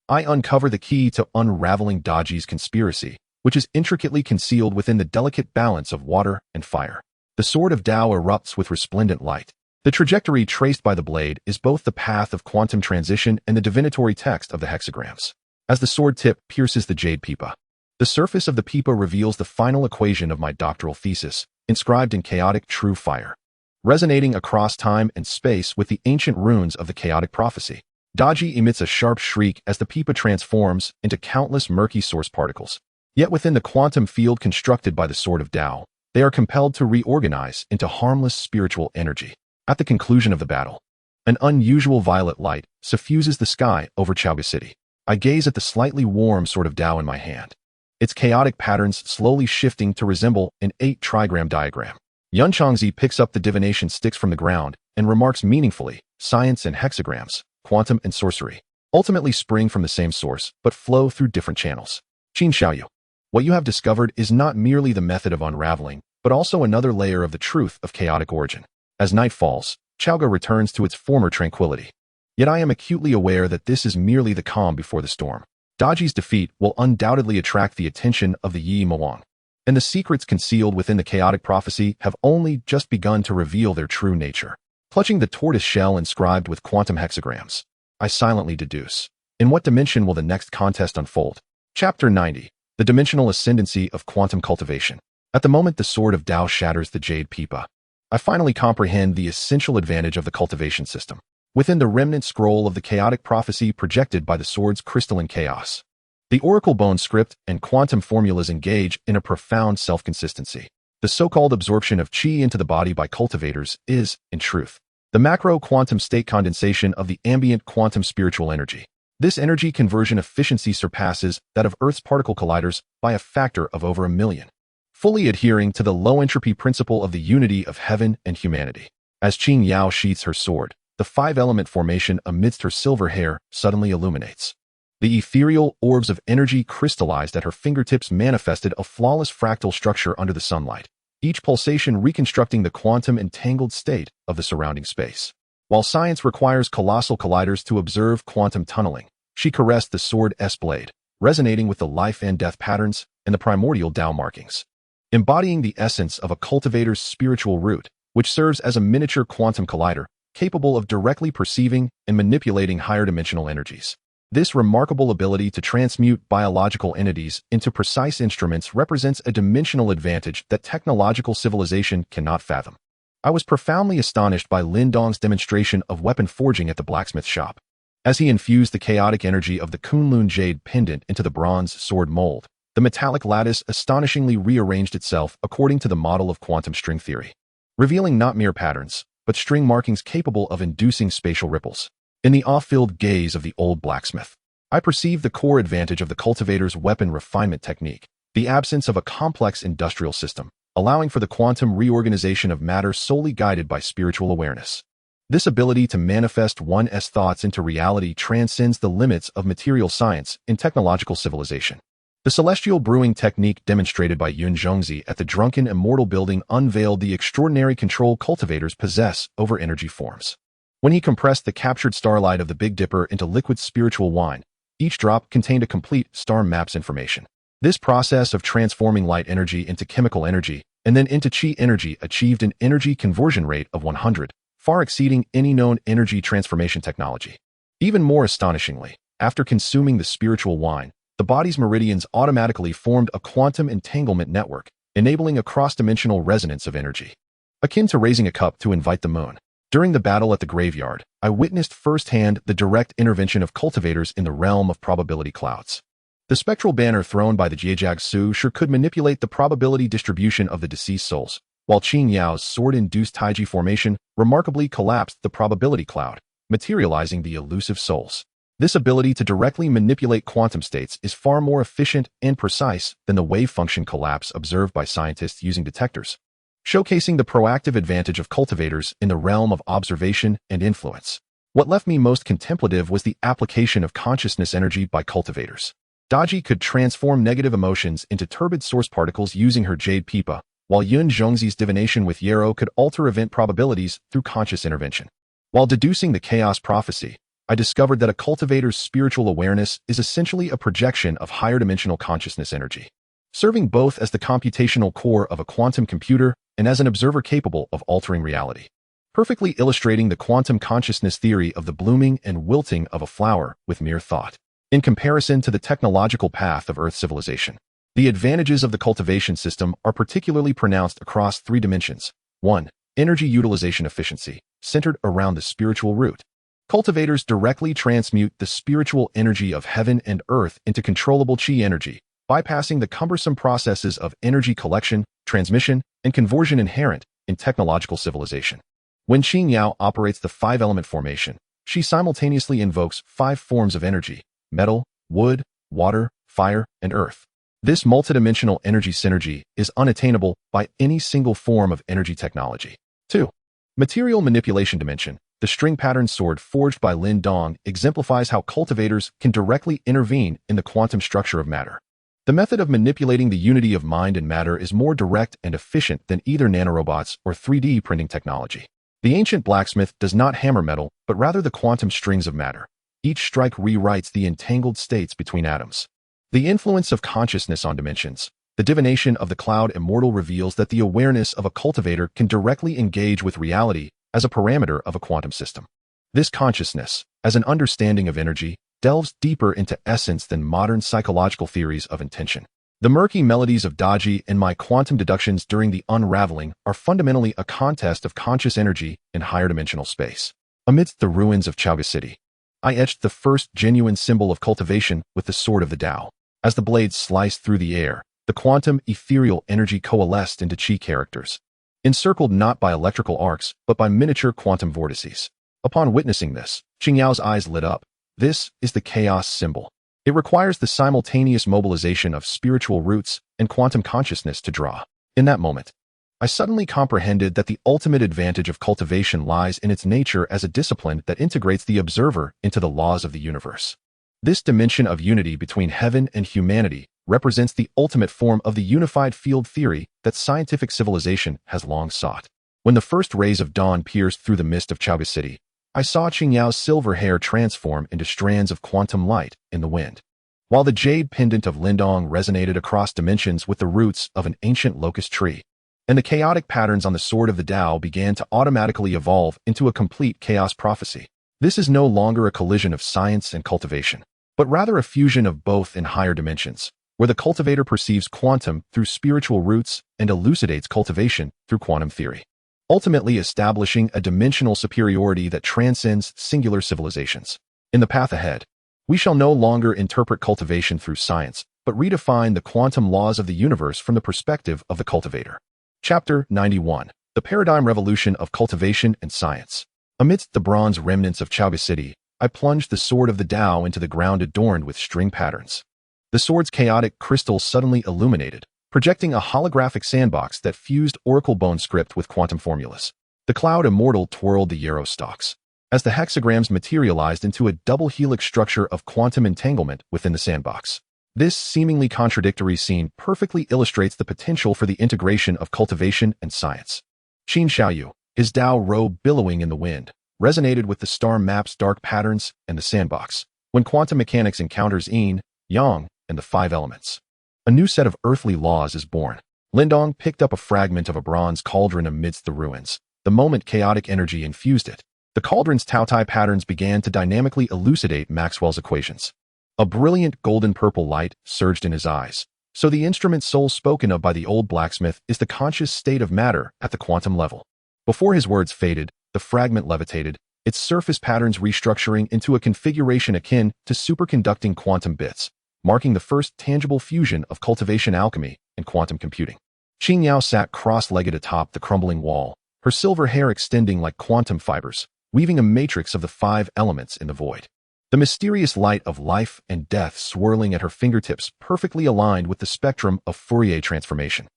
I uncover the key to unraveling Daji's conspiracy, which is intricately concealed within the delicate balance of water and fire. The sword of Tao erupts with resplendent light. The trajectory traced by the blade is both the path of quantum transition and the divinatory text of the hexagrams. As the sword tip pierces the jade pipa, the surface of the pipa reveals the final equation of my doctoral thesis, inscribed in chaotic true fire, resonating across time and space with the ancient runes of the chaotic prophecy. Daji emits a sharp shriek as the pipa transforms into countless murky source particles. Yet within the quantum field constructed by the sword of Tao, they are compelled to reorganize into harmless spiritual energy. At the conclusion of the battle, an unusual violet light suffuses the sky over Chaoga City. I gaze at the slightly warm sword of Tao in my hand, its chaotic patterns slowly shifting to resemble an 8-trigram diagram. Yun Changzi picks up the divination sticks from the ground and remarks meaningfully, science and hexagrams, quantum and sorcery, ultimately spring from the same source, but flow through different channels. Qin Xiaoyu, what you have discovered is not merely the method of unraveling, but also another layer of the truth of chaotic origin. As night falls, Chaoga returns to its former tranquility. Yet I am acutely aware that this is merely the calm before the storm. Daji's defeat will undoubtedly attract the attention of the Yi Mawang, and the secrets concealed within the chaotic prophecy have only just begun to reveal their true nature. Clutching the tortoise shell inscribed with quantum hexagrams, I silently deduce, in what dimension will the next contest unfold? Chapter 90. The Dimensional Ascendancy of Quantum Cultivation. At the moment the sword of Tao shatters the jade pipa, I finally comprehend the essential advantage of the cultivation system. Within the remnant scroll of the chaotic prophecy projected by the sword's crystalline chaos, the oracle bone script and quantum formulas engage in a profound self-consistency. The so-called absorption of qi into the body by cultivators is, in truth, the macro-quantum state condensation of the ambient quantum spiritual energy. This energy conversion efficiency surpasses that of Earth's particle colliders by a factor of over 1 million. Fully adhering to the low-entropy principle of the unity of heaven and humanity. As Qin Yao sheathes her sword, the 5-element formation amidst her silver hair suddenly illuminates. The ethereal orbs of energy crystallized at her fingertips manifested a flawless fractal structure under the sunlight, each pulsation reconstructing the quantum entangled state of the surrounding space. While science requires colossal colliders to observe quantum tunneling, she caressed the sword's blade, resonating with the life and death patterns and the primordial Tao markings, embodying the essence of a cultivator's spiritual root, which serves as a miniature quantum collider, capable of directly perceiving and manipulating higher dimensional energies. This remarkable ability to transmute biological entities into precise instruments represents a dimensional advantage that technological civilization cannot fathom. I was profoundly astonished by Lin Dong's demonstration of weapon forging at the blacksmith shop. As he infused the chaotic energy of the Kunlun jade pendant into the bronze sword mold, the metallic lattice astonishingly rearranged itself according to the model of quantum string theory, revealing not mere patterns, but string markings capable of inducing spatial ripples. In the off-field gaze of the old blacksmith, I perceived the core advantage of the cultivator's weapon refinement technique, the absence of a complex industrial system, allowing for the quantum reorganization of matter solely guided by spiritual awareness. This ability to manifest one's thoughts into reality transcends the limits of material science in technological civilization. The celestial brewing technique demonstrated by Yun Zhongzi at the Drunken Immortal Building unveiled the extraordinary control cultivators possess over energy forms. When he compressed the captured starlight of the Big Dipper into liquid spiritual wine, each drop contained a complete star map's information. This process of transforming light energy into chemical energy and then into qi energy achieved an energy conversion rate of 100, far exceeding any known energy transformation technology. Even more astonishingly, after consuming the spiritual wine, the body's meridians automatically formed a quantum entanglement network, enabling a cross-dimensional resonance of energy, akin to raising a cup to invite the moon. During the battle at the graveyard, I witnessed firsthand the direct intervention of cultivators in the realm of probability clouds. The spectral banner thrown by the Jiejag Su sure could manipulate the probability distribution of the deceased souls, while Qin Yao's sword-induced Taiji formation remarkably collapsed the probability cloud, materializing the elusive souls. This ability to directly manipulate quantum states is far more efficient and precise than the wave function collapse observed by scientists using detectors, showcasing the proactive advantage of cultivators in the realm of observation and influence. What left me most contemplative was the application of consciousness energy by cultivators. Daji could transform negative emotions into turbid source particles using her jade pipa, while Yun Zhongzi's divination with Yarrow could alter event probabilities through conscious intervention. While deducing the chaos prophecy, I discovered that a cultivator's spiritual awareness is essentially a projection of higher dimensional consciousness energy, serving both as the computational core of a quantum computer and as an observer capable of altering reality, perfectly illustrating the quantum consciousness theory of the blooming and wilting of a flower with mere thought. In comparison to the technological path of Earth civilization, the advantages of the cultivation system are particularly pronounced across 3 dimensions. 1. Energy utilization efficiency, centered around the spiritual root. Cultivators directly transmute the spiritual energy of heaven and earth into controllable qi energy, bypassing the cumbersome processes of energy collection, transmission, and conversion inherent in technological civilization. When Qin Yao operates the 5-element formation, she simultaneously invokes 5 forms of energy: metal, wood, water, fire, and earth. This multidimensional energy synergy is unattainable by any single form of energy technology. 2. Material manipulation dimension. The string pattern sword forged by Lin Dong exemplifies how cultivators can directly intervene in the quantum structure of matter. The method of manipulating the unity of mind and matter is more direct and efficient than either nanorobots or 3D printing technology. The ancient blacksmith does not hammer metal, but rather the quantum strings of matter. Each strike rewrites the entangled states between atoms. The influence of consciousness on dimensions. The divination of the cloud immortal reveals that the awareness of a cultivator can directly engage with reality as a parameter of a quantum system. This consciousness, as an understanding of energy, delves deeper into essence than modern psychological theories of intention. The murky melodies of Daji and my quantum deductions during the unraveling are fundamentally a contest of conscious energy in higher dimensional space. Amidst the ruins of Chaoga City, I etched the first genuine symbol of cultivation with the sword of the Tao. As the blade sliced through the air, the quantum ethereal energy coalesced into chi characters, encircled not by electrical arcs, but by miniature quantum vortices. Upon witnessing this, Qin Yao's eyes lit up. This is the chaos symbol. It requires the simultaneous mobilization of spiritual roots and quantum consciousness to draw. In that moment, I suddenly comprehended that the ultimate advantage of cultivation lies in its nature as a discipline that integrates the observer into the laws of the universe. This dimension of unity between heaven and humanity represents the ultimate form of the unified field theory that scientific civilization has long sought. When the first rays of dawn pierced through the mist of Chaoga City, I saw Qin Yao's silver hair transform into strands of quantum light in the wind, while the jade pendant of Lindong resonated across dimensions with the roots of an ancient locust tree, and the chaotic patterns on the sword of the Tao began to automatically evolve into a complete chaos prophecy. This is no longer a collision of science and cultivation, but rather a fusion of both in higher dimensions, where the cultivator perceives quantum through spiritual roots and elucidates cultivation through quantum theory, ultimately establishing a dimensional superiority that transcends singular civilizations. In the path ahead, we shall no longer interpret cultivation through science, but redefine the quantum laws of the universe from the perspective of the cultivator. Chapter 91. The Paradigm Revolution of Cultivation and Science. Amidst the bronze remnants of Chaoga City, I plunged the sword of the Tao into the ground adorned with string patterns. The sword's chaotic crystals suddenly illuminated, projecting a holographic sandbox that fused oracle bone script with quantum formulas. The cloud immortal twirled the yarrow stalks, as the hexagrams materialized into a double helix structure of quantum entanglement within the sandbox. This seemingly contradictory scene perfectly illustrates the potential for the integration of cultivation and science. Qin Xiaoyu, his Tao robe billowing in the wind, resonated with the star map's dark patterns and the sandbox. When quantum mechanics encounters yin, yang, and the 5 elements, a new set of earthly laws is born. Lindong picked up a fragment of a bronze cauldron amidst the ruins. The moment chaotic energy infused it, the cauldron's Tao-Tai patterns began to dynamically elucidate Maxwell's equations. A brilliant golden-purple light surged in his eyes. So the instrument soul spoken of by the old blacksmith is the conscious state of matter at the quantum level. Before his words faded, the fragment levitated, its surface patterns restructuring into a configuration akin to superconducting quantum bits, marking the first tangible fusion of cultivation alchemy and quantum computing. Qin Yao sat cross-legged atop the crumbling wall, her silver hair extending like quantum fibers, weaving a matrix of the 5 elements in the void. The mysterious light of life and death swirling at her fingertips perfectly aligned with the spectrum of Fourier transformation.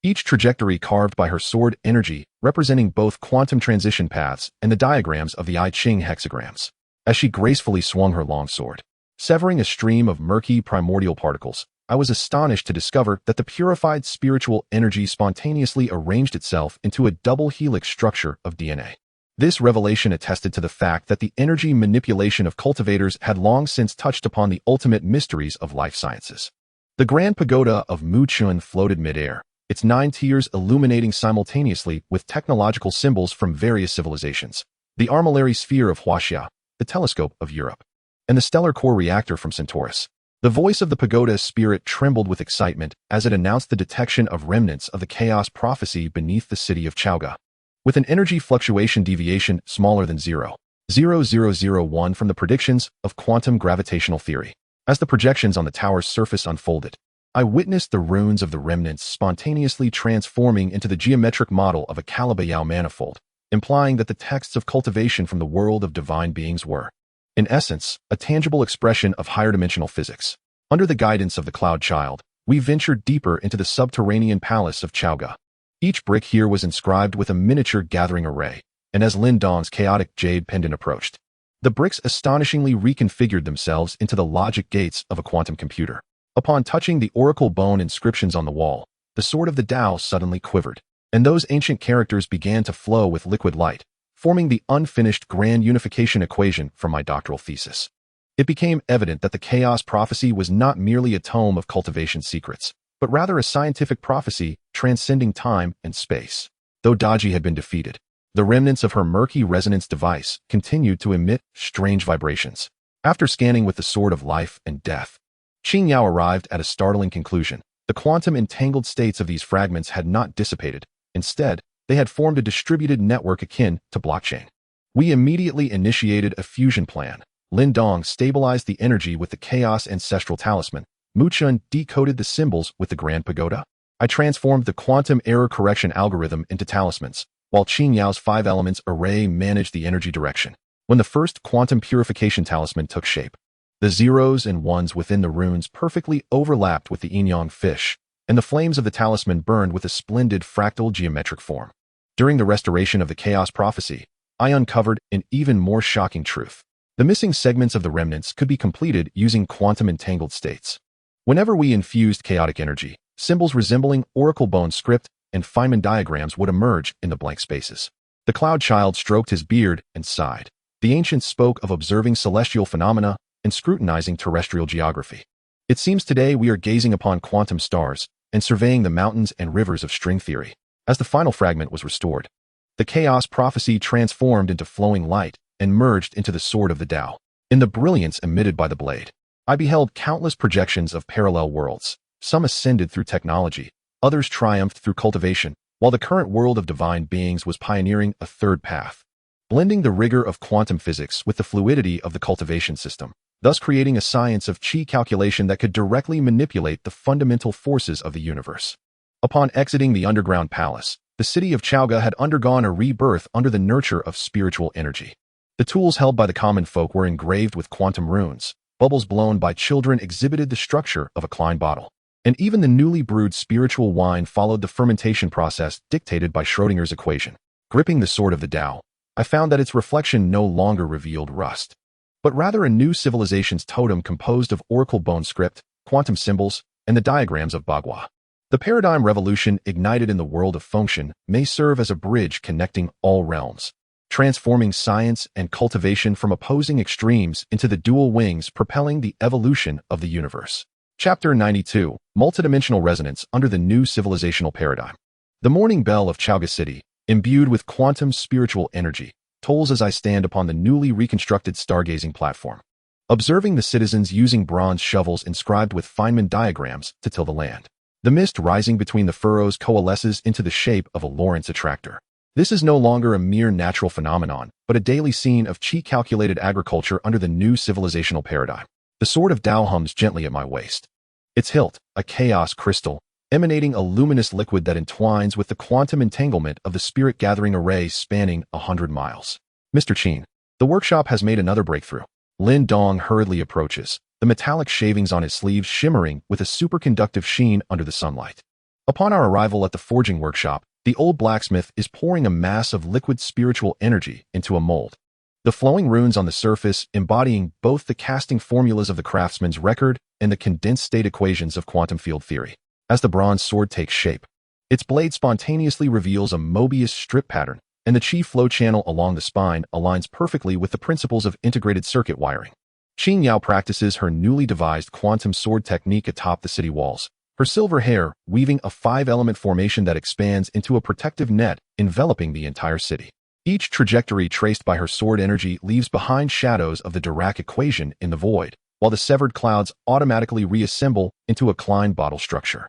each trajectory carved by her sword energy, representing both quantum transition paths and the diagrams of the I Ching hexagrams. As she gracefully swung her longsword, severing a stream of murky primordial particles, I was astonished to discover that the purified spiritual energy spontaneously arranged itself into a double helix structure of DNA. This revelation attested to the fact that the energy manipulation of cultivators had long since touched upon the ultimate mysteries of life sciences. The Grand Pagoda of Muchun floated midair, its 9 tiers illuminating simultaneously with technological symbols from various civilizations. The armillary sphere of Huaxia, the telescope of Europe, and the stellar core reactor from Centaurus. The voice of the pagoda's spirit trembled with excitement as it announced the detection of remnants of the chaos prophecy beneath the city of Chowga. With an energy fluctuation deviation smaller than 0.0001 from the predictions of quantum gravitational theory. As the projections on the tower's surface unfolded, I witnessed the runes of the remnants spontaneously transforming into the geometric model of a Calabayao manifold, implying that the texts of cultivation from the world of divine beings were, in essence, a tangible expression of higher-dimensional physics. Under the guidance of the Cloud Child, we ventured deeper into the subterranean palace of Chowga. Each brick here was inscribed with a miniature gathering array, and as Lin Dong's chaotic jade pendant approached, the bricks astonishingly reconfigured themselves into the logic gates of a quantum computer. Upon touching the oracle bone inscriptions on the wall, the sword of the Tao suddenly quivered, and those ancient characters began to flow with liquid light, forming the unfinished grand unification equation for my doctoral thesis. It became evident that the chaos prophecy was not merely a tome of cultivation secrets, but rather a scientific prophecy transcending time and space. Though Daji had been defeated, the remnants of her murky resonance device continued to emit strange vibrations. After scanning with the sword of life and death, Qing Yao arrived at a startling conclusion. The quantum entangled states of these fragments had not dissipated. Instead, they had formed a distributed network akin to blockchain. We immediately initiated a fusion plan. Lin Dong stabilized the energy with the Chaos Ancestral Talisman. Muchun decoded the symbols with the Grand Pagoda. I transformed the quantum error correction algorithm into talismans, while Qing Yao's 5 elements array managed the energy direction. When the first quantum purification talisman took shape, the zeros and ones within the runes perfectly overlapped with the yin-yang fish, and the flames of the talisman burned with a splendid fractal geometric form. During the restoration of the chaos prophecy, I uncovered an even more shocking truth. The missing segments of the remnants could be completed using quantum entangled states. Whenever we infused chaotic energy, symbols resembling oracle bone script and Feynman diagrams would emerge in the blank spaces. The Cloud Child stroked his beard and sighed. The ancients spoke of observing celestial phenomena and scrutinizing terrestrial geography. It seems today we are gazing upon quantum stars and surveying the mountains and rivers of string theory. As the final fragment was restored, the chaos prophecy transformed into flowing light and merged into the sword of the Tao. In the brilliance emitted by the blade, I beheld countless projections of parallel worlds. Some ascended through technology, others triumphed through cultivation, while the current world of divine beings was pioneering a third path, blending the rigor of quantum physics with the fluidity of the cultivation system, thus creating a science of chi calculation that could directly manipulate the fundamental forces of the universe. Upon exiting the underground palace, the city of Chowga had undergone a rebirth under the nurture of spiritual energy. The tools held by the common folk were engraved with quantum runes. Bubbles blown by children exhibited the structure of a Klein bottle. And even the newly brewed spiritual wine followed the fermentation process dictated by Schrödinger's equation. Gripping the sword of the Tao, I found that its reflection no longer revealed rust, but rather a new civilization's totem composed of oracle bone script, quantum symbols, and the diagrams of Bagua. The paradigm revolution ignited in the world of function may serve as a bridge connecting all realms, transforming science and cultivation from opposing extremes into the dual wings propelling the evolution of the universe. Chapter 92, Multidimensional Resonance Under the New Civilizational Paradigm. The morning bell of Chowga City, imbued with quantum spiritual energy, tolls as I stand upon the newly reconstructed stargazing platform, observing the citizens using bronze shovels inscribed with Feynman diagrams to till the land. The mist rising between the furrows coalesces into the shape of a Lorentz attractor. This is no longer a mere natural phenomenon, but a daily scene of chi-calculated agriculture under the new civilizational paradigm. The sword of Tao hums gently at my waist. Its hilt, a chaos crystal, emanating a luminous liquid that entwines with the quantum entanglement of the spirit-gathering array spanning 100 miles. Mr. Qin, the workshop has made another breakthrough. Lin Dong hurriedly approaches, the metallic shavings on his sleeves shimmering with a superconductive sheen under the sunlight. Upon our arrival at the forging workshop, the old blacksmith is pouring a mass of liquid spiritual energy into a mold. The flowing runes on the surface embodying both the casting formulas of the craftsman's record and the condensed state equations of quantum field theory. As the bronze sword takes shape, its blade spontaneously reveals a Mobius strip pattern, and the chi flow channel along the spine aligns perfectly with the principles of integrated circuit wiring. Qin Yao practices her newly devised quantum sword technique atop the city walls, her silver hair weaving a 5-element formation that expands into a protective net enveloping the entire city. Each trajectory traced by her sword energy leaves behind shadows of the Dirac equation in the void, while the severed clouds automatically reassemble into a Klein bottle structure.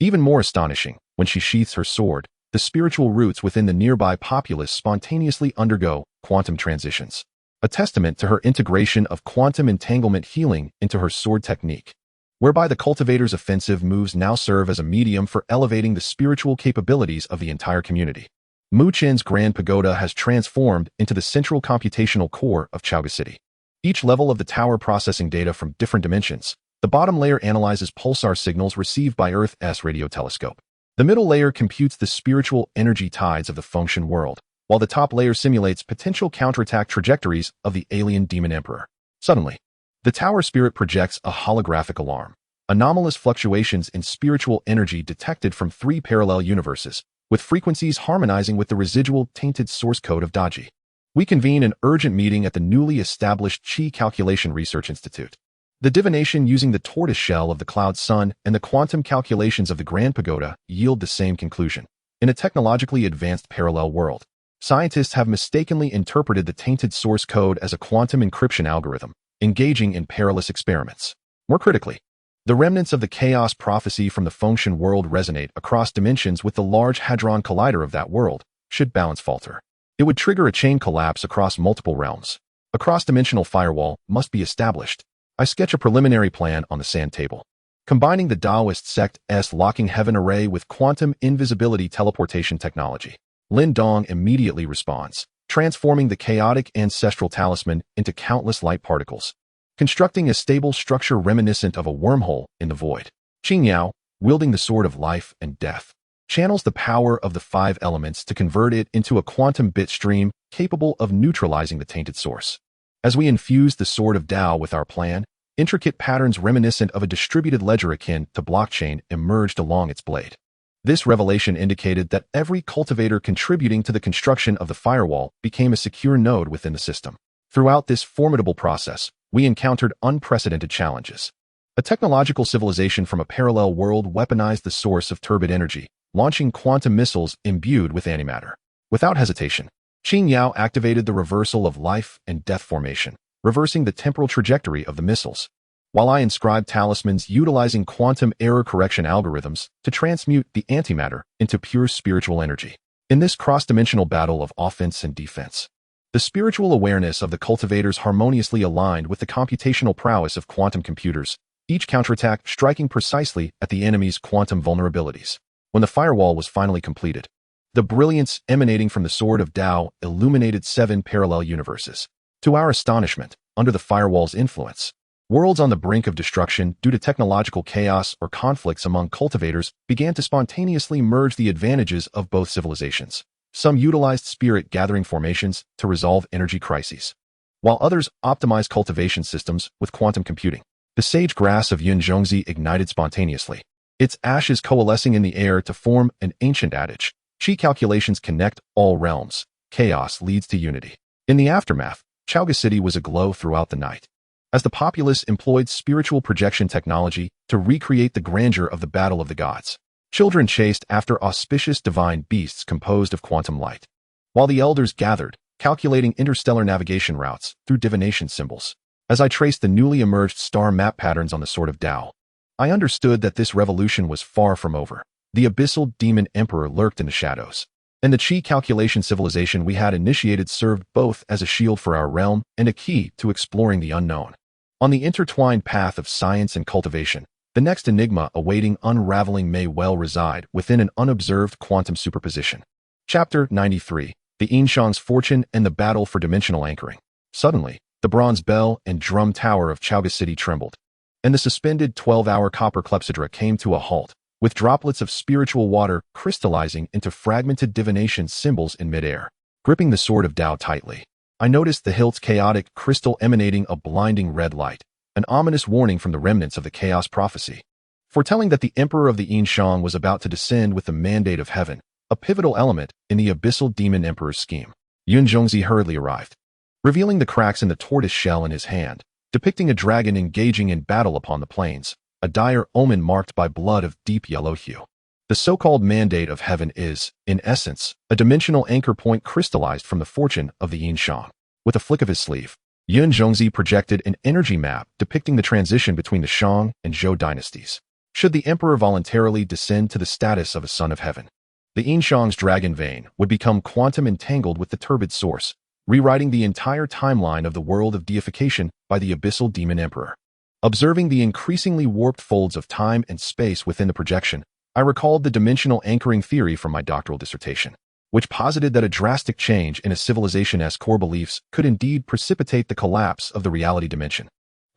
Even more astonishing, when she sheaths her sword, the spiritual roots within the nearby populace spontaneously undergo quantum transitions, a testament to her integration of quantum entanglement healing into her sword technique, whereby the cultivator's offensive moves now serve as a medium for elevating the spiritual capabilities of the entire community. Mu Chen's Grand Pagoda has transformed into the central computational core of Chaoga City. Each level of the tower processing data from different dimensions. The bottom layer analyzes pulsar signals received by Earth's radio telescope. The middle layer computes the spiritual energy tides of the function world, while the top layer simulates potential counterattack trajectories of the alien demon emperor. Suddenly, the tower spirit projects a holographic alarm. Anomalous fluctuations in spiritual energy detected from 3 parallel universes, with frequencies harmonizing with the residual tainted source code of Daji. We convene an urgent meeting at the newly established Qi Calculation Research Institute. The divination using the tortoise shell of the cloud sun and the quantum calculations of the Grand Pagoda yield the same conclusion. In a technologically advanced parallel world, scientists have mistakenly interpreted the tainted source code as a quantum encryption algorithm, engaging in perilous experiments. More critically, the remnants of the chaos prophecy from the function world resonate across dimensions with the Large Hadron Collider of that world. Should balance falter, it would trigger a chain collapse across multiple realms. A cross-dimensional firewall must be established. I sketch a preliminary plan on the sand table, combining the Taoist sect's locking heaven array with quantum invisibility teleportation technology. Lin Dong immediately responds, transforming the chaotic ancestral talisman into countless light particles, constructing a stable structure reminiscent of a wormhole in the void. Qin Yao, wielding the sword of life and death, channels the power of the 5 elements to convert it into a quantum bit stream capable of neutralizing the tainted source. As we infuse the sword of Tao with our plan, intricate patterns reminiscent of a distributed ledger akin to blockchain emerged along its blade. This revelation indicated that every cultivator contributing to the construction of the firewall became a secure node within the system. Throughout this formidable process, we encountered unprecedented challenges. A technological civilization from a parallel world weaponized the source of turbid energy, launching quantum missiles imbued with antimatter. Without hesitation, Qin Yao activated the reversal of life and death formation, reversing the temporal trajectory of the missiles, while I inscribed talismans utilizing quantum error correction algorithms to transmute the antimatter into pure spiritual energy. In this cross-dimensional battle of offense and defense, the spiritual awareness of the cultivators harmoniously aligned with the computational prowess of quantum computers, each counterattack striking precisely at the enemy's quantum vulnerabilities. When the firewall was finally completed, the brilliance emanating from the Sword of Tao illuminated 7 parallel universes. To our astonishment, under the firewall's influence, worlds on the brink of destruction due to technological chaos or conflicts among cultivators began to spontaneously merge the advantages of both civilizations. Some utilized spirit-gathering formations to resolve energy crises, while others optimized cultivation systems with quantum computing. The sage grass of Yun Zhongzi ignited spontaneously, its ashes coalescing in the air to form an ancient adage. Qi calculations connect all realms. Chaos leads to unity. In the aftermath, Chaoga City was aglow throughout the night, as the populace employed spiritual projection technology to recreate the grandeur of the Battle of the Gods. Children chased after auspicious divine beasts composed of quantum light, while the elders gathered, calculating interstellar navigation routes through divination symbols. As I traced the newly emerged star map patterns on the Sword of Tao, I understood that this revolution was far from over. The abyssal demon emperor lurked in the shadows, and the Qi calculation civilization we had initiated served both as a shield for our realm and a key to exploring the unknown. On the intertwined path of science and cultivation, the next enigma awaiting unraveling may well reside within an unobserved quantum superposition. Chapter 93, The Yinshang's Fortune and the Battle for Dimensional Anchoring. Suddenly, the bronze bell and drum tower of Chaoga City trembled, and the suspended 12-hour copper clepsydra came to a halt, with droplets of spiritual water crystallizing into fragmented divination symbols in midair. Gripping the sword of Tao tightly, I noticed the hilt's chaotic crystal emanating a blinding red light, an ominous warning from the remnants of the chaos prophecy, foretelling that the emperor of the Yin Shang was about to descend with the mandate of heaven, a pivotal element in the abyssal demon emperor's scheme. Yun Zhongzi hurriedly arrived, revealing the cracks in the tortoise shell in his hand, depicting a dragon engaging in battle upon the plains, a dire omen marked by blood of deep yellow hue. The so-called mandate of heaven is, in essence, a dimensional anchor point crystallized from the fortune of the Yin Shang. With a flick of his sleeve, Yun Zhongzi projected an energy map depicting the transition between the Shang and Zhou dynasties. Should the emperor voluntarily descend to the status of a son of heaven, the Yin Shang's dragon vein would become quantum entangled with the turbid source, rewriting the entire timeline of the world of deification by the abyssal demon emperor. Observing the increasingly warped folds of time and space within the projection, I recalled the dimensional anchoring theory from my doctoral dissertation, which posited that a drastic change in a civilization's core beliefs could indeed precipitate the collapse of the reality dimension.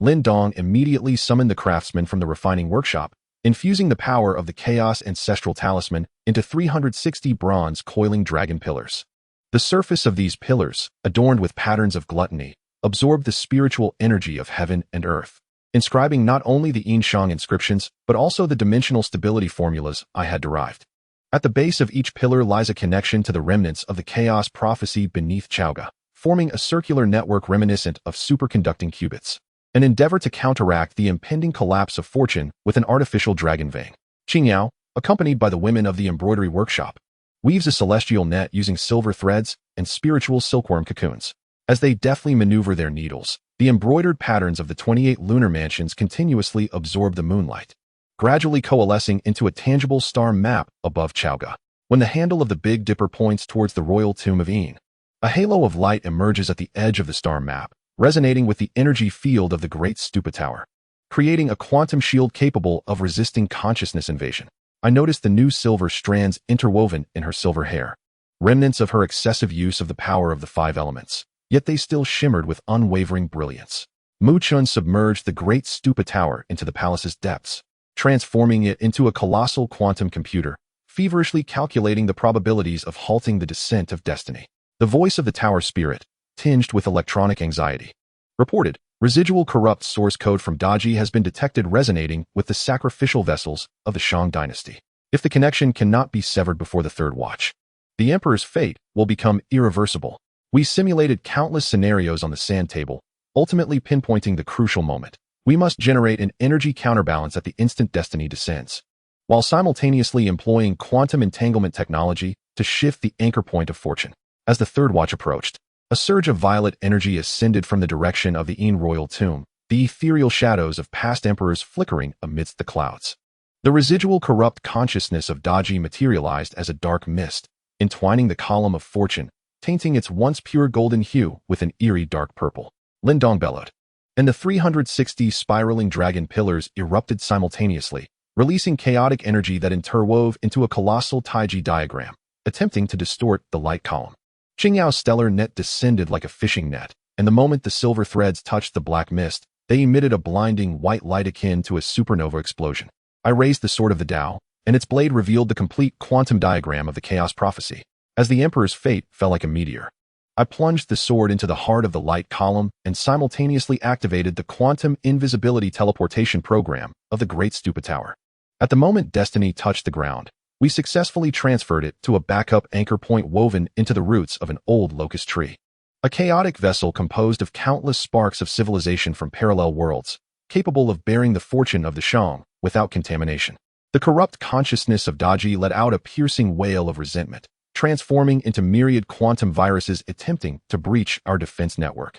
Lin Dong immediately summoned the craftsman from the refining workshop, infusing the power of the Chaos Ancestral Talisman into 360 bronze coiling dragon pillars. The surface of these pillars, adorned with patterns of gluttony, absorbed the spiritual energy of heaven and earth, inscribing not only the Yin Shang inscriptions, but also the dimensional stability formulas I had derived. At the base of each pillar lies a connection to the remnants of the chaos prophecy beneath Chaoga, forming a circular network reminiscent of superconducting qubits, an endeavor to counteract the impending collapse of fortune with an artificial dragon vein. Qingyao, accompanied by the women of the embroidery workshop, weaves a celestial net using silver threads and spiritual silkworm cocoons. As they deftly maneuver their needles, the embroidered patterns of the 28 lunar mansions continuously absorb the moonlight, gradually coalescing into a tangible star map above Chaoga. When the handle of the Big Dipper points towards the royal tomb of Yin, a halo of light emerges at the edge of the star map, resonating with the energy field of the Great Stupa Tower, creating a quantum shield capable of resisting consciousness invasion. I noticed the new silver strands interwoven in her silver hair, remnants of her excessive use of the power of the 5 elements, yet they still shimmered with unwavering brilliance. Mu Chun submerged the Great Stupa Tower into the palace's depths, transforming it into a colossal quantum computer, feverishly calculating the probabilities of halting the descent of destiny. The voice of the tower spirit, tinged with electronic anxiety, reported, residual corrupt source code from Daji has been detected resonating with the sacrificial vessels of the Shang dynasty. If the connection cannot be severed before the third watch, the emperor's fate will become irreversible. We simulated countless scenarios on the sand table, ultimately pinpointing the crucial moment. We must generate an energy counterbalance at the instant destiny descends, while simultaneously employing quantum entanglement technology to shift the anchor point of fortune. As the third watch approached, a surge of violet energy ascended from the direction of the Yin royal tomb, the ethereal shadows of past emperors flickering amidst the clouds. The residual corrupt consciousness of Daji materialized as a dark mist, entwining the column of fortune, tainting its once pure golden hue with an eerie dark purple. Lin Dong bellowed, and the 360 spiraling dragon pillars erupted simultaneously, releasing chaotic energy that interwove into a colossal Taiji diagram, attempting to distort the light column. Qingyao's stellar net descended like a fishing net, and the moment the silver threads touched the black mist, they emitted a blinding white light akin to a supernova explosion. I raised the sword of the Tao, and its blade revealed the complete quantum diagram of the chaos prophecy. As the emperor's fate fell like a meteor, I plunged the sword into the heart of the light column and simultaneously activated the quantum invisibility teleportation program of the Great Stupa Tower. At the moment destiny touched the ground, we successfully transferred it to a backup anchor point woven into the roots of an old locust tree. A chaotic vessel composed of countless sparks of civilization from parallel worlds, capable of bearing the fortune of the Shang without contamination. The corrupt consciousness of Daji let out a piercing wail of resentment, transforming into myriad quantum viruses attempting to breach our defense network.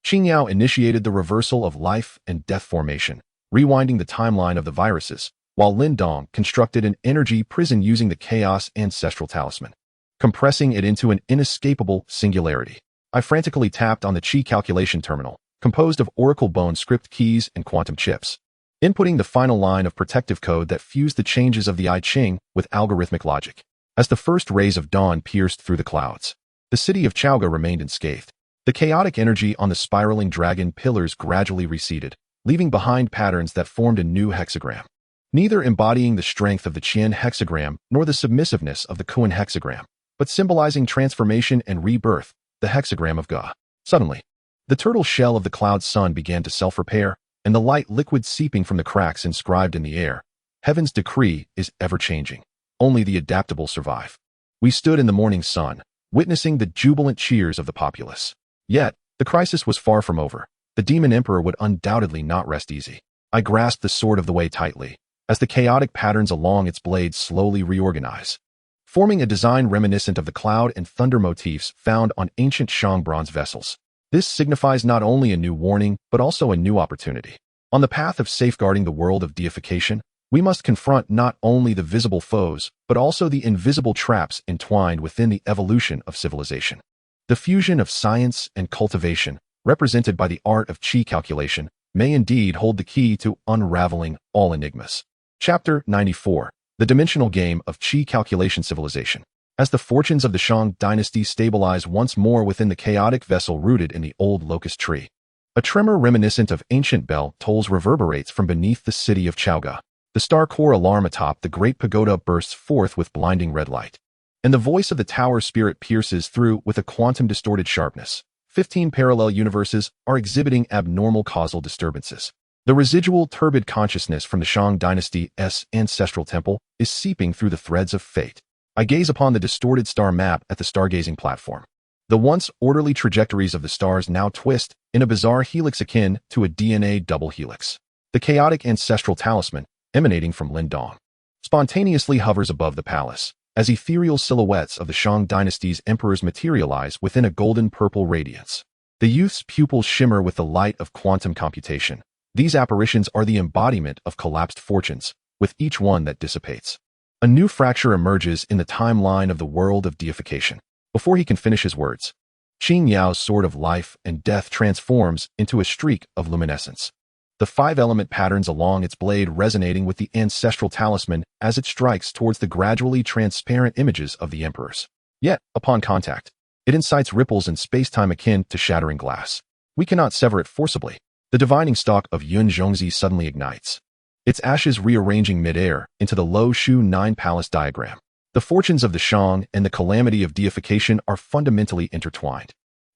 Qingyao initiated the reversal of life and death formation, rewinding the timeline of the viruses, while Lin Dong constructed an energy prison using the Chaos Ancestral Talisman, compressing it into an inescapable singularity. I frantically tapped on the Qi calculation terminal, composed of Oracle Bone script keys and quantum chips, inputting the final line of protective code that fused the changes of the I Ching with algorithmic logic. As the first rays of dawn pierced through the clouds, the city of Chaoga remained unscathed. The chaotic energy on the spiraling dragon pillars gradually receded, leaving behind patterns that formed a new hexagram. neither embodying the strength of the Qian hexagram nor the submissiveness of the Qin hexagram, but symbolizing transformation and rebirth, the hexagram of Ga. Suddenly, the turtle shell of the cloud sun began to self-repair, and the light liquid seeping from the cracks inscribed in the air. Heaven's decree is ever-changing. Only the adaptable survive. We stood in the morning sun, witnessing the jubilant cheers of the populace. Yet, the crisis was far from over. The demon emperor would undoubtedly not rest easy. I grasped the sword of the way tightly, as the chaotic patterns along its blades slowly reorganize, forming a design reminiscent of the cloud and thunder motifs found on ancient Shang bronze vessels. This signifies not only a new warning, but also a new opportunity. On the path of safeguarding the world of deification, we must confront not only the visible foes, but also the invisible traps entwined within the evolution of civilization. The fusion of science and cultivation, represented by the art of Qi calculation, may indeed hold the key to unraveling all enigmas. Chapter 94. The Dimensional Game of Qi Calculation Civilization. As the fortunes of the Shang dynasty stabilize once more within the chaotic vessel rooted in the old locust tree, a tremor reminiscent of ancient bell tolls reverberates from beneath the city of Chaoga. The star core alarm atop the great pagoda bursts forth with blinding red light, and the voice of the tower spirit pierces through with a quantum-distorted sharpness. 15 parallel universes are exhibiting abnormal causal disturbances. The residual turbid consciousness from the Shang dynasty's ancestral temple is seeping through the threads of fate. I gaze upon the distorted star map at the stargazing platform. The once orderly trajectories of the stars now twist in a bizarre helix akin to a DNA double helix. The chaotic ancestral talisman, emanating from Lindong, spontaneously hovers above the palace, as ethereal silhouettes of the Shang dynasty's emperors materialize within a golden-purple radiance. The youth's pupils shimmer with the light of quantum computation. These apparitions are the embodiment of collapsed fortunes, with each one that dissipates. A new fracture emerges in the timeline of the world of deification. Before he can finish his words, Qin Yao's sword of life and death transforms into a streak of luminescence, the 5-element patterns along its blade resonating with the ancestral talisman as it strikes towards the gradually transparent images of the emperors. Yet, upon contact, it incites ripples in space-time akin to shattering glass. We cannot sever it forcibly. The divining stalk of Yun Zhongzi suddenly ignites, its ashes rearranging mid-air into the Lo Shu 9 palace diagram. The fortunes of the Shang and the calamity of deification are fundamentally intertwined.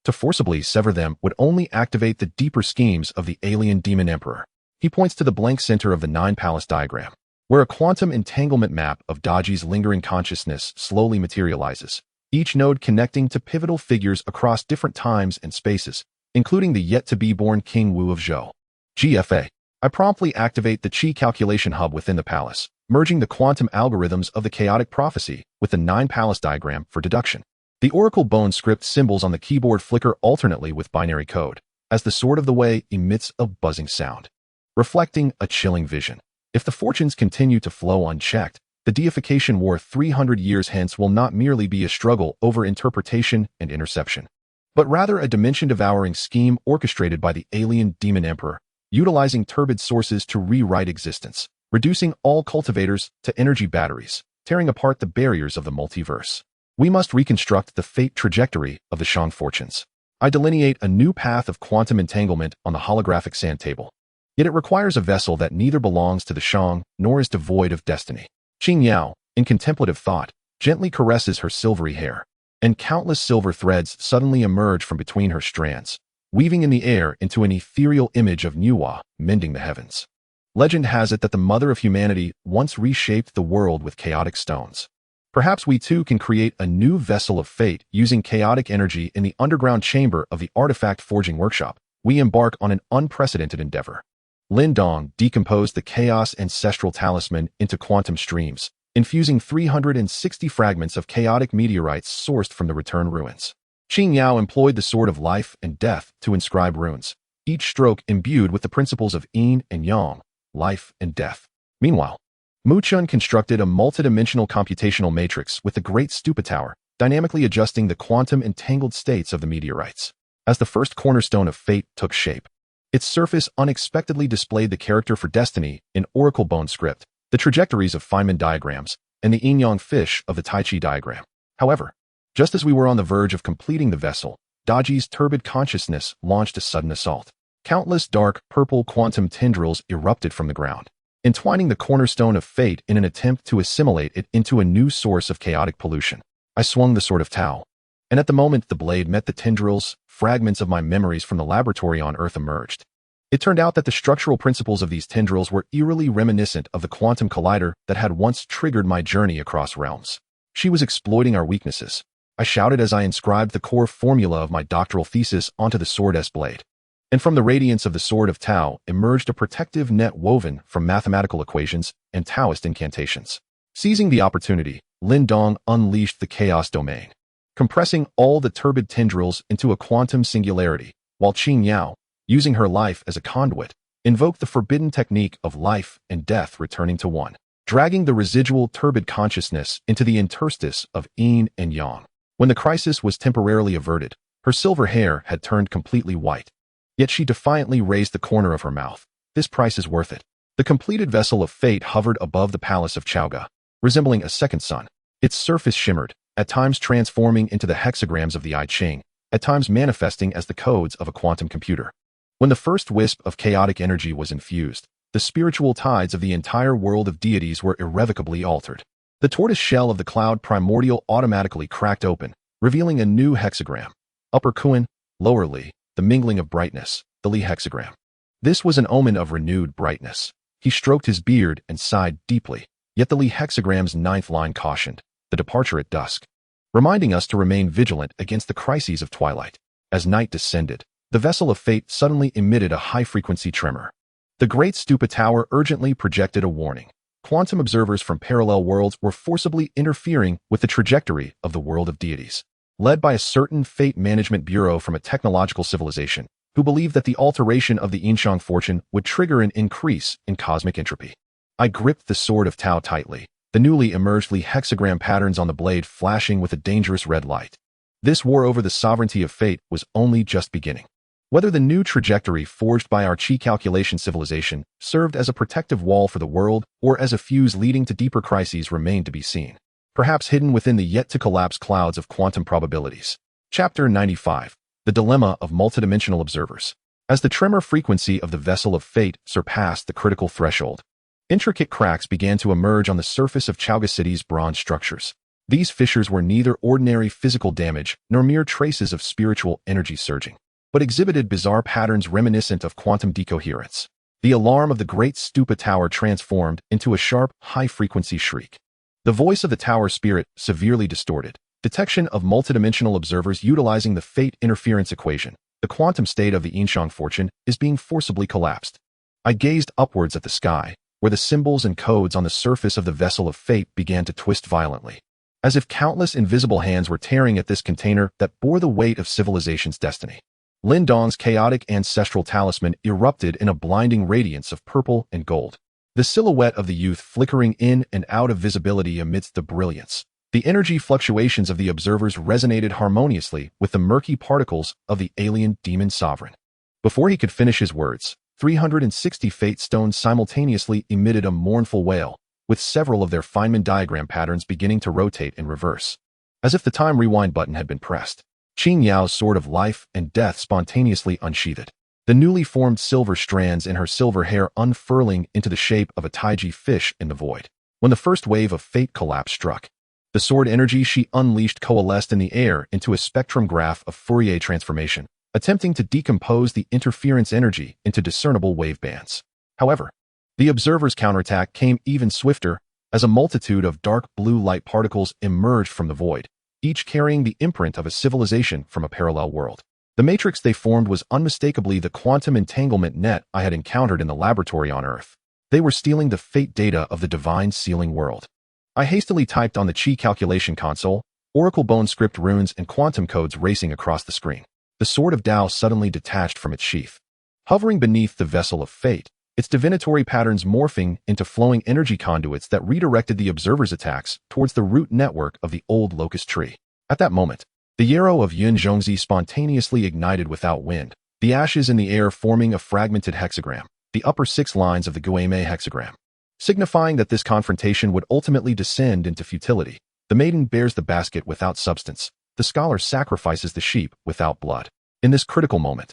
To forcibly sever them would only activate the deeper schemes of the alien demon emperor. He points to the blank center of the 9 palace diagram, where a quantum entanglement map of Daji's lingering consciousness slowly materializes, each node connecting to pivotal figures across different times and spaces, including the yet-to-be-born King Wu of Zhou. GFA. I promptly activate the Qi calculation hub within the palace, merging the quantum algorithms of the chaotic prophecy with the 9 palace diagram for deduction. The Oracle Bone script symbols on the keyboard flicker alternately with binary code, as the Sword of the Way emits a buzzing sound, reflecting a chilling vision. If the fortunes continue to flow unchecked, the deification war 300 years hence will not merely be a struggle over interpretation and interception, but rather a dimension-devouring scheme orchestrated by the alien demon emperor, utilizing turbid sources to rewrite existence, reducing all cultivators to energy batteries, tearing apart the barriers of the multiverse. We must reconstruct the fate trajectory of the Shang fortunes. I delineate a new path of quantum entanglement on the holographic sand table. Yet it requires a vessel that neither belongs to the Shang nor is devoid of destiny. Qin Yao, in contemplative thought, gently caresses her silvery hair, and countless silver threads suddenly emerge from between her strands, weaving in the air into an ethereal image of Nuwa, mending the heavens. Legend has it that the mother of humanity once reshaped the world with chaotic stones. Perhaps we too can create a new vessel of fate using chaotic energy in the underground chamber of the artifact forging workshop. We embark on an unprecedented endeavor. Lindong decomposed the chaos ancestral talisman into quantum streams, infusing 360 fragments of chaotic meteorites sourced from the return ruins. Qin Yao employed the sword of life and death to inscribe runes, each stroke imbued with the principles of yin and yang, life and death. Meanwhile, Mu Chun constructed a multidimensional computational matrix with the Great Stupa Tower, dynamically adjusting the quantum entangled states of the meteorites. As the first cornerstone of fate took shape, its surface unexpectedly displayed the character for destiny in Oracle Bone script, the trajectories of Feynman diagrams, and the yin-yang fish of the Tai Chi diagram. However, just as we were on the verge of completing the vessel, Daji's turbid consciousness launched a sudden assault. Countless dark, purple quantum tendrils erupted from the ground, entwining the cornerstone of fate in an attempt to assimilate it into a new source of chaotic pollution. I swung the sword of Tao, and at the moment the blade met the tendrils, fragments of my memories from the laboratory on Earth emerged. It turned out that the structural principles of these tendrils were eerily reminiscent of the quantum collider that had once triggered my journey across realms. She was exploiting our weaknesses. I shouted as I inscribed the core formula of my doctoral thesis onto the sword's blade. And from the radiance of the sword of Tao emerged a protective net woven from mathematical equations and Taoist incantations. Seizing the opportunity, Lin Dong unleashed the chaos domain, compressing all the turbid tendrils into a quantum singularity, while Qin Yao, using her life as a conduit, invoked the forbidden technique of life and death returning to one, dragging the residual turbid consciousness into the interstice of yin and yang. When the crisis was temporarily averted, her silver hair had turned completely white. Yet she defiantly raised the corner of her mouth. This price is worth it. The completed vessel of fate hovered above the palace of Chaoga, resembling a second sun. Its surface shimmered, at times transforming into the hexagrams of the I Ching, at times manifesting as the codes of a quantum computer. When the first wisp of chaotic energy was infused, the spiritual tides of the entire world of deities were irrevocably altered. The tortoise shell of the cloud primordial automatically cracked open, revealing a new hexagram. Upper Kuan, lower Li, the mingling of brightness, the Li hexagram. This was an omen of renewed brightness. He stroked his beard and sighed deeply, yet the Li hexagram's ninth line cautioned, the departure at dusk, reminding us to remain vigilant against the crises of twilight. As night descended, the vessel of fate suddenly emitted a high-frequency tremor. The great stupa tower urgently projected a warning. Quantum observers from parallel worlds were forcibly interfering with the trajectory of the world of deities, led by a certain fate management bureau from a technological civilization, who believed that the alteration of the Yinshang fortune would trigger an increase in cosmic entropy. I gripped the sword of Tao tightly, the newly emerged Li hexagram patterns on the blade flashing with a dangerous red light. This war over the sovereignty of fate was only just beginning. Whether the new trajectory forged by our Qi calculation civilization served as a protective wall for the world or as a fuse leading to deeper crises remained to be seen, perhaps hidden within the yet-to-collapse clouds of quantum probabilities. Chapter 95. The Dilemma of Multidimensional Observers. As the tremor frequency of the vessel of fate surpassed the critical threshold, intricate cracks began to emerge on the surface of Chaoga City's bronze structures. These fissures were neither ordinary physical damage nor mere traces of spiritual energy surging, but exhibited bizarre patterns reminiscent of quantum decoherence. The alarm of the great stupa tower transformed into a sharp, high-frequency shriek. The voice of the tower spirit severely distorted. Detection of multidimensional observers utilizing the fate interference equation. The quantum state of the Yinshang fortune is being forcibly collapsed. I gazed upwards at the sky, where the symbols and codes on the surface of the vessel of fate began to twist violently, as if countless invisible hands were tearing at this container that bore the weight of civilization's destiny. Lin Dong's chaotic ancestral talisman erupted in a blinding radiance of purple and gold, the silhouette of the youth flickering in and out of visibility amidst the brilliance. The energy fluctuations of the observers resonated harmoniously with the murky particles of the alien demon sovereign. Before he could finish his words, 360 fate stones simultaneously emitted a mournful wail, with several of their Feynman diagram patterns beginning to rotate in reverse, as if the time rewind button had been pressed. Qin Yao's sword of life and death spontaneously unsheathed, the newly formed silver strands in her silver hair unfurling into the shape of a taiji fish in the void. When the first wave of fate collapse struck, the sword energy she unleashed coalesced in the air into a spectrum graph of Fourier transformation, attempting to decompose the interference energy into discernible wave bands. However, the observer's counterattack came even swifter, as a multitude of dark blue light particles emerged from the void, each carrying the imprint of a civilization from a parallel world. The matrix they formed was unmistakably the quantum entanglement net I had encountered in the laboratory on Earth. They were stealing the fate data of the divine sealing world. I hastily typed on the Qi calculation console, oracle bone script runes and quantum codes racing across the screen. The sword of Tao suddenly detached from its sheath, hovering beneath the vessel of fate, its divinatory patterns morphing into flowing energy conduits that redirected the observer's attacks towards the root network of the old locust tree. At that moment, the yarrow of Yun Zhongzi spontaneously ignited without wind, the ashes in the air forming a fragmented hexagram, the upper 6 lines of the Gueme hexagram, signifying that this confrontation would ultimately descend into futility. The maiden bears the basket without substance. The scholar sacrifices the sheep without blood. In this critical moment,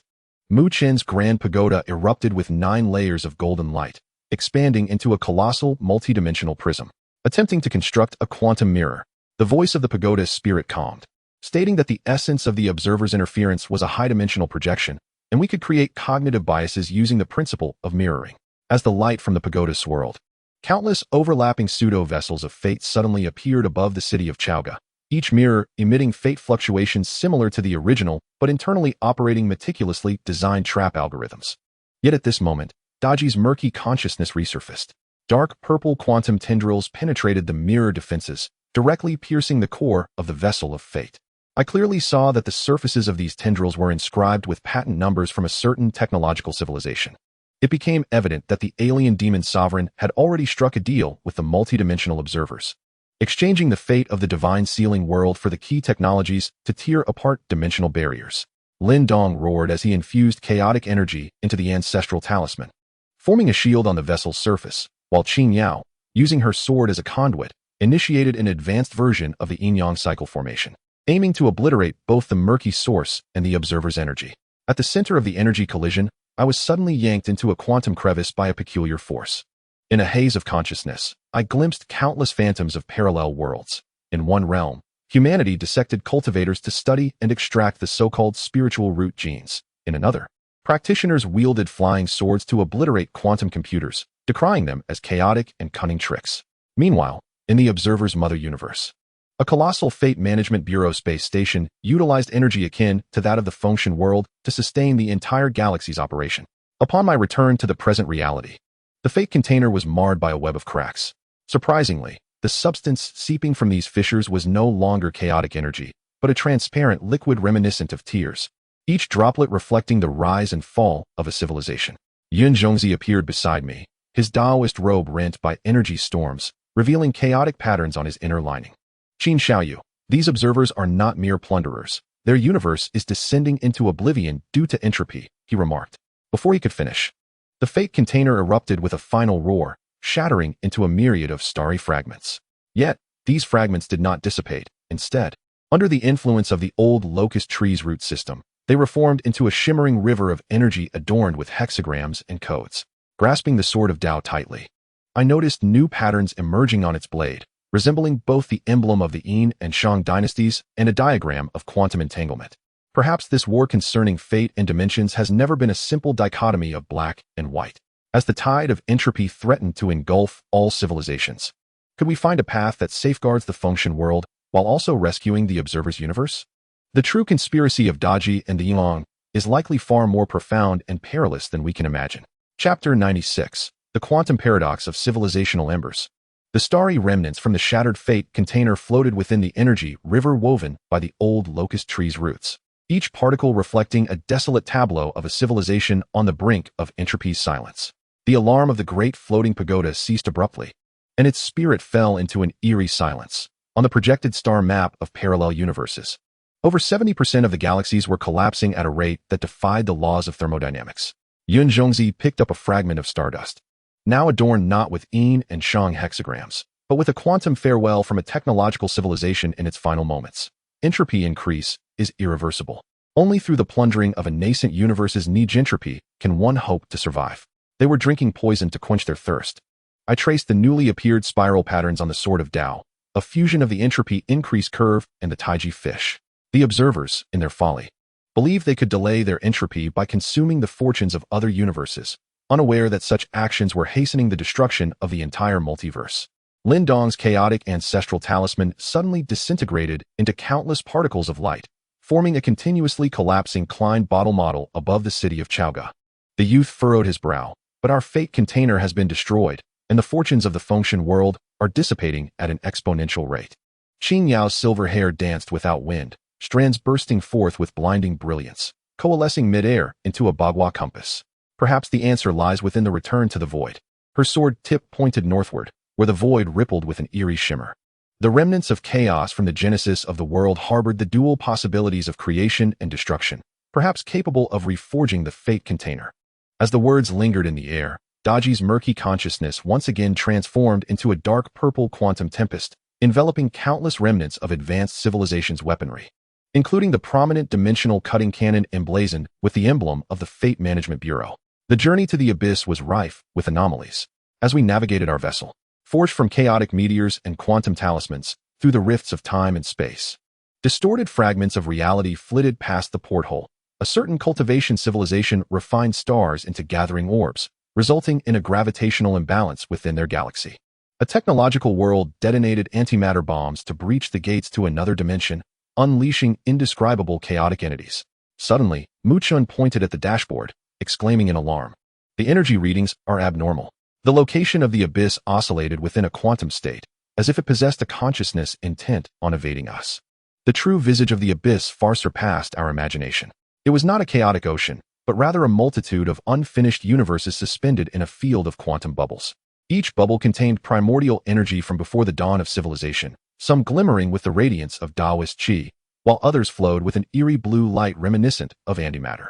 Mu Qin's grand pagoda erupted with 9 layers of golden light, expanding into a colossal, multidimensional prism. Attempting to construct a quantum mirror, the voice of the pagoda's spirit calmed, stating that the essence of the observer's interference was a high-dimensional projection, and we could create cognitive biases using the principle of mirroring. As the light from the pagoda swirled, countless overlapping pseudo-vessels of fate suddenly appeared above the city of Chowga, each mirror emitting fate fluctuations similar to the original but internally operating meticulously designed trap algorithms. Yet at this moment, Daji's murky consciousness resurfaced. Dark purple quantum tendrils penetrated the mirror defenses, directly piercing the core of the vessel of fate. I clearly saw that the surfaces of these tendrils were inscribed with patent numbers from a certain technological civilization. It became evident that the alien demon sovereign had already struck a deal with the multidimensional observers, exchanging the fate of the divine sealing world for the key technologies to tear apart dimensional barriers. Lin Dong roared as he infused chaotic energy into the ancestral talisman, forming a shield on the vessel's surface, while Qin Yao, using her sword as a conduit, initiated an advanced version of the yin-yang cycle formation, aiming to obliterate both the murky source and the observer's energy. At the center of the energy collision, I was suddenly yanked into a quantum crevice by a peculiar force. In a haze of consciousness, I glimpsed countless phantoms of parallel worlds. In one realm, humanity dissected cultivators to study and extract the so-called spiritual root genes. In another, practitioners wielded flying swords to obliterate quantum computers, decrying them as chaotic and cunning tricks. Meanwhile, in the observer's mother universe, a colossal fate management bureau space station utilized energy akin to that of the Fengshen world to sustain the entire galaxy's operation. Upon my return to the present reality, the fate container was marred by a web of cracks. Surprisingly, the substance seeping from these fissures was no longer chaotic energy, but a transparent liquid reminiscent of tears, each droplet reflecting the rise and fall of a civilization. Yun Zhongzi appeared beside me, his Taoist robe rent by energy storms, revealing chaotic patterns on his inner lining. Qin Xiaoyu, these observers are not mere plunderers. Their universe is descending into oblivion due to entropy, he remarked. Before he could finish, the fate container erupted with a final roar, shattering into a myriad of starry fragments. Yet, these fragments did not dissipate. Instead, under the influence of the old locust tree's root system, they reformed into a shimmering river of energy adorned with hexagrams and codes. Grasping the sword of Tao tightly, I noticed new patterns emerging on its blade, resembling both the emblem of the Yin and Shang dynasties and a diagram of quantum entanglement. Perhaps this war concerning fate and dimensions has never been a simple dichotomy of black and white. As the tide of entropy threatened to engulf all civilizations, could we find a path that safeguards the Fengshen world while also rescuing the observer's universe? The true conspiracy of Daji and the Yinlang is likely far more profound and perilous than we can imagine. Chapter 96. The Quantum Paradox of Civilizational Embers. The starry remnants from the shattered fate container floated within the energy river woven by the old locust tree's roots, each particle reflecting a desolate tableau of a civilization on the brink of entropy's silence. The alarm of the great floating pagoda ceased abruptly, and its spirit fell into an eerie silence. On the projected star map of parallel universes, over 70% of the galaxies were collapsing at a rate that defied the laws of thermodynamics. Yun Zhongzi picked up a fragment of stardust, now adorned not with Yin and Shang hexagrams, but with a quantum farewell from a technological civilization in its final moments. Entropy increase is irreversible. Only through the plundering of a nascent universe's niche entropy can one hope to survive. They were drinking poison to quench their thirst. I traced the newly appeared spiral patterns on the sword of Tao, a fusion of the entropy increase curve and the Taiji fish. The observers, in their folly, believed they could delay their entropy by consuming the fortunes of other universes, unaware that such actions were hastening the destruction of the entire multiverse. Lin Dong's chaotic ancestral talisman suddenly disintegrated into countless particles of light, forming a continuously collapsing Klein bottle model above the city of Chowga. The youth furrowed his brow, but our fate container has been destroyed, and the fortunes of the Fengshen world are dissipating at an exponential rate. Qin Yao's silver hair danced without wind, strands bursting forth with blinding brilliance, coalescing mid-air into a bagua compass. Perhaps the answer lies within the return to the void. Her sword tip pointed northward, where the void rippled with an eerie shimmer. The remnants of chaos from the genesis of the world harbored the dual possibilities of creation and destruction, perhaps capable of reforging the fate container. As the words lingered in the air, Daji's murky consciousness once again transformed into a dark purple quantum tempest, enveloping countless remnants of advanced civilization's weaponry, including the prominent dimensional cutting cannon emblazoned with the emblem of the Fate Management Bureau. The journey to the abyss was rife with anomalies. as we navigated our vessel, forged from chaotic meteors and quantum talismans, through the rifts of time and space. Distorted fragments of reality flitted past the porthole. A certain cultivation civilization refined stars into gathering orbs, resulting in a gravitational imbalance within their galaxy. A technological world detonated antimatter bombs to breach the gates to another dimension, unleashing indescribable chaotic entities. Suddenly, Muchun pointed at the dashboard, exclaiming in alarm. The energy readings are abnormal. The location of the abyss oscillated within a quantum state, as if it possessed a consciousness intent on evading us. The true visage of the abyss far surpassed our imagination. It was not a chaotic ocean, but rather a multitude of unfinished universes suspended in a field of quantum bubbles. Each bubble contained primordial energy from before the dawn of civilization, some glimmering with the radiance of Taoist qi, while others flowed with an eerie blue light reminiscent of antimatter.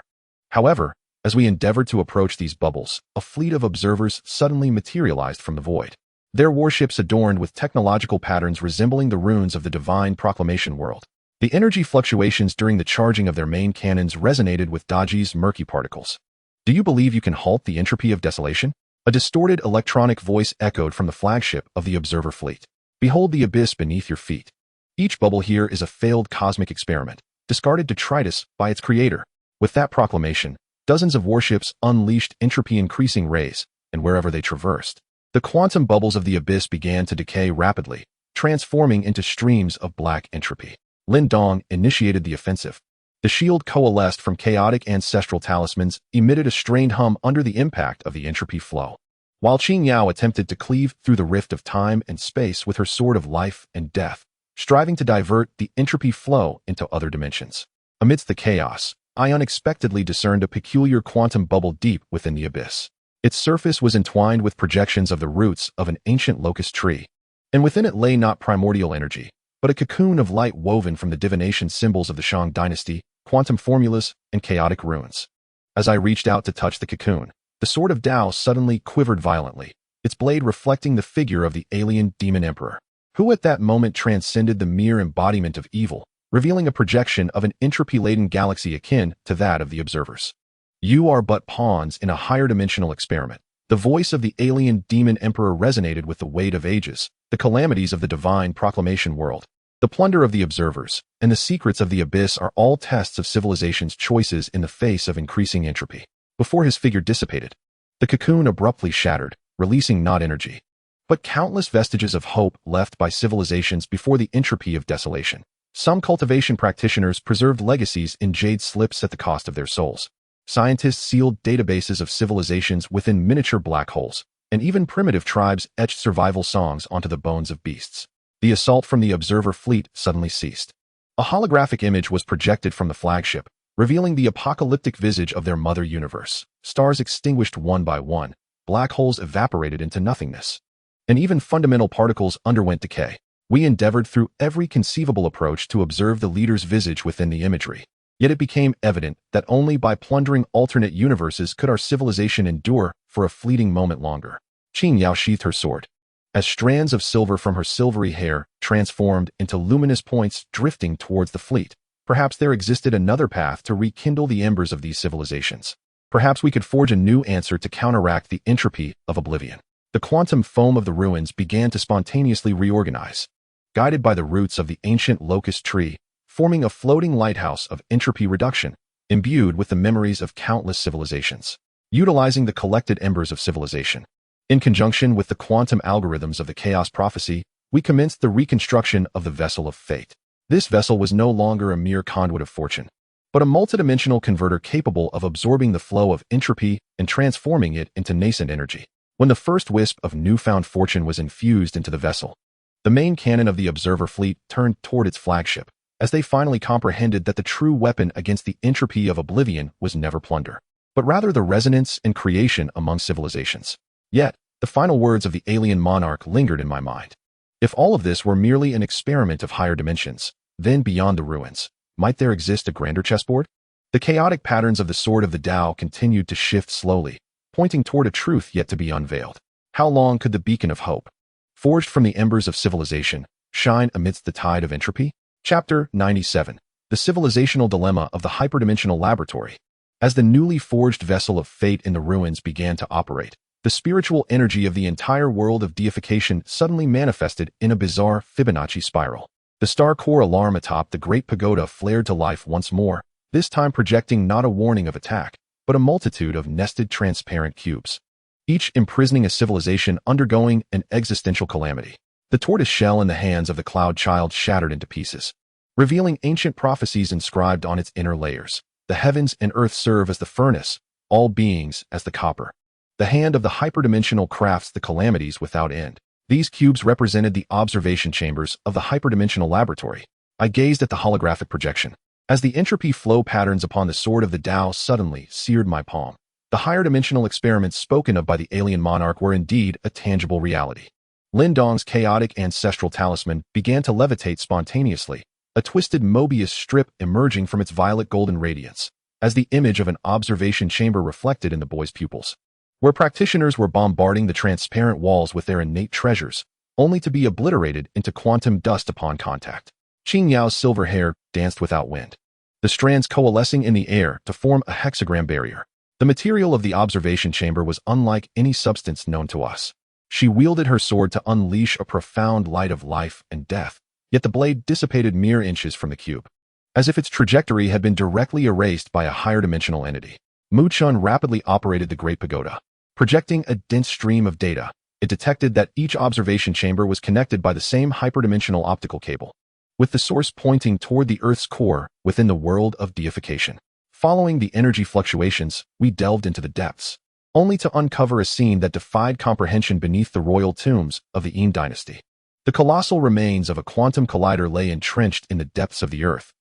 However, as we endeavored to approach these bubbles, a fleet of observers suddenly materialized from the void. Their warships adorned with technological patterns resembling the runes of the divine proclamation world. The energy fluctuations during the charging of their main cannons resonated with Daji's murky particles. "Do you believe you can halt the entropy of desolation?" A distorted electronic voice echoed from the flagship of the observer fleet. "Behold the abyss beneath your feet. Each bubble here is a failed cosmic experiment, discarded detritus by its creator." With that proclamation, dozens of warships unleashed entropy-increasing rays, and wherever they traversed, the quantum bubbles of the abyss began to decay rapidly, transforming into streams of black entropy. Lin Dong initiated the offensive. The shield coalesced from chaotic ancestral talismans, emitted a strained hum under the impact of the entropy flow, while Qin Yao attempted to cleave through the rift of time and space with her sword of life and death, striving to divert the entropy flow into other dimensions. Amidst the chaos, I unexpectedly discerned a peculiar quantum bubble deep within the abyss. Its surface was entwined with projections of the roots of an ancient locust tree, and within it lay not primordial energy, but a cocoon of light woven from the divination symbols of the Shang dynasty, quantum formulas, and chaotic runes. As I reached out to touch the cocoon, the sword of Tao suddenly quivered violently, its blade reflecting the figure of the alien demon emperor, who at that moment transcended the mere embodiment of evil, revealing a projection of an entropy-laden galaxy akin to that of the observers. "You are but pawns in a higher dimensional experiment." The voice of the alien demon emperor resonated with the weight of ages, the calamities of the divine proclamation world, the plunder of the observers, and the secrets of the abyss are all tests of civilization's choices in the face of increasing entropy. Before his figure dissipated, the cocoon abruptly shattered, releasing not energy, but countless vestiges of hope left by civilizations before the entropy of desolation. Some cultivation practitioners preserved legacies in jade slips at the cost of their souls. Scientists sealed databases of civilizations within miniature black holes, and even primitive tribes etched survival songs onto the bones of beasts. The assault from the observer fleet suddenly ceased. A holographic image was projected from the flagship, revealing the apocalyptic visage of their mother universe. Stars extinguished one by one, black holes evaporated into nothingness, and even fundamental particles underwent decay. We endeavored through every conceivable approach to observe the leader's visage within the imagery. Yet it became evident that only by plundering alternate universes could our civilization endure for a fleeting moment longer. Qin Yao sheathed her sword. As strands of silver from her silvery hair transformed into luminous points drifting towards the fleet, perhaps there existed another path to rekindle the embers of these civilizations. Perhaps we could forge a new answer to counteract the entropy of oblivion. The quantum foam of the ruins began to spontaneously reorganize, guided by the roots of the ancient locust tree, forming a floating lighthouse of entropy reduction, imbued with the memories of countless civilizations. Utilizing the collected embers of civilization, in conjunction with the quantum algorithms of the chaos prophecy, we commenced the reconstruction of the vessel of fate. This vessel was no longer a mere conduit of fortune, but a multidimensional converter capable of absorbing the flow of entropy and transforming it into nascent energy. When the first wisp of newfound fortune was infused into the vessel, the main cannon of the observer fleet turned toward its flagship, as they finally comprehended that the true weapon against the entropy of oblivion was never plunder, but rather the resonance and creation among civilizations. Yet, the final words of the alien monarch lingered in my mind. If all of this were merely an experiment of higher dimensions, then beyond the ruins, might there exist a grander chessboard? The chaotic patterns of the sword of the Tao continued to shift slowly, pointing toward a truth yet to be unveiled. How long could the beacon of hope, forged from the embers of civilization, shine amidst the tide of entropy? Chapter 97. The Civilizational Dilemma of the Hyperdimensional Laboratory. As the newly forged vessel of fate in the ruins began to operate, The spiritual energy of the entire world of deification suddenly manifested in a bizarre Fibonacci spiral. The star core alarm atop the Great Pagoda flared to life once more, this time projecting not a warning of attack, but a multitude of nested transparent cubes, each imprisoning a civilization undergoing an existential calamity. The tortoise shell in the hands of the cloud child shattered into pieces, revealing ancient prophecies inscribed on its inner layers. The heavens and earth serve as the furnace, all beings as the copper. The hand of the hyperdimensional crafts the calamities without end. These cubes represented the observation chambers of the hyperdimensional laboratory. I gazed at the holographic projection, as the entropy flow patterns upon the sword of the Tao suddenly seared my palm. The higher dimensional experiments spoken of by the alien monarch were indeed a tangible reality. Lin Dong's chaotic ancestral talisman began to levitate spontaneously, a twisted Mobius strip emerging from its violet golden radiance, as the image of an observation chamber reflected in the boy's pupils, where practitioners were bombarding the transparent walls with their innate treasures, only to be obliterated into quantum dust upon contact. Qin Yao's silver hair danced without wind, the strands coalescing in the air to form a hexagram barrier. The material of the observation chamber was unlike any substance known to us. She wielded her sword to unleash a profound light of life and death, yet the blade dissipated mere inches from the cube, as if its trajectory had been directly erased by a higher dimensional entity. Mu Chun rapidly operated the Great Pagoda, projecting a dense stream of data. It detected that each observation chamber was connected by the same hyperdimensional optical cable, with the source pointing toward the Earth's core within the world of deification. Following the energy fluctuations, we delved into the depths, only to uncover a scene that defied comprehension beneath the royal tombs of the Qin dynasty. The colossal remains of a quantum collider lay entrenched in the depths of the Earth,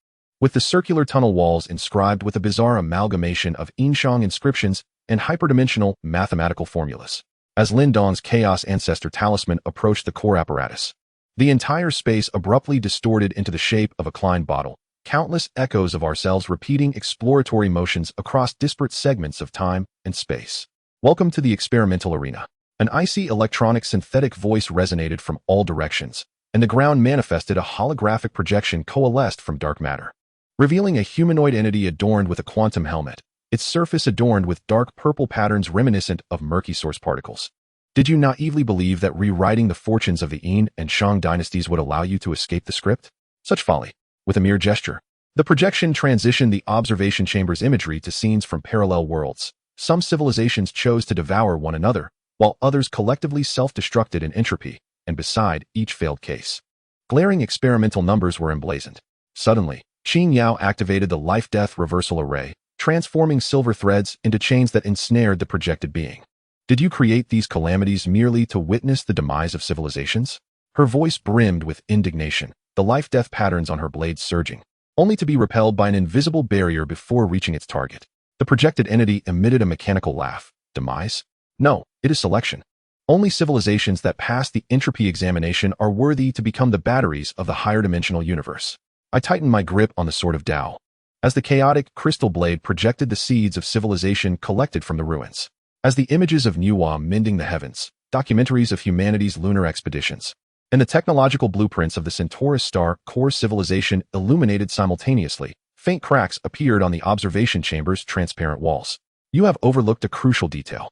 with the circular tunnel walls inscribed with a bizarre amalgamation of Yinshang inscriptions and hyperdimensional mathematical formulas. As Lin Dong's Chaos Ancestor talisman approached the core apparatus, the entire space abruptly distorted into the shape of a Klein bottle, countless echoes of ourselves repeating exploratory motions across disparate segments of time and space. Welcome to the experimental arena. An icy electronic synthetic voice resonated from all directions, and the ground manifested a holographic projection coalesced from dark matter, revealing a humanoid entity adorned with a quantum helmet, its surface adorned with dark purple patterns reminiscent of murky source particles. Did you naively believe that rewriting the fortunes of the Qin and Shang dynasties would allow you to escape the script? Such folly. With a mere gesture, the projection transitioned the observation chamber's imagery to scenes from parallel worlds. Some civilizations chose to devour one another, while others collectively self-destructed in entropy, and beside each failed case, glaring experimental numbers were emblazoned. Suddenly, Qin Yao activated the life-death reversal array, transforming silver threads into chains that ensnared the projected being. Did you create these calamities merely to witness the demise of civilizations? Her voice brimmed with indignation, the life-death patterns on her blades surging, only to be repelled by an invisible barrier before reaching its target. The projected entity emitted a mechanical laugh. Demise? No, it is selection. Only civilizations that pass the entropy examination are worthy to become the batteries of the higher dimensional universe. I tightened my grip on the sword of Tao, as the chaotic crystal blade projected the seeds of civilization collected from the ruins. As the images of Nuwa mending the heavens, documentaries of humanity's lunar expeditions, and the technological blueprints of the Centaurus star core civilization illuminated simultaneously, faint cracks appeared on the observation chamber's transparent walls. You have overlooked a crucial detail.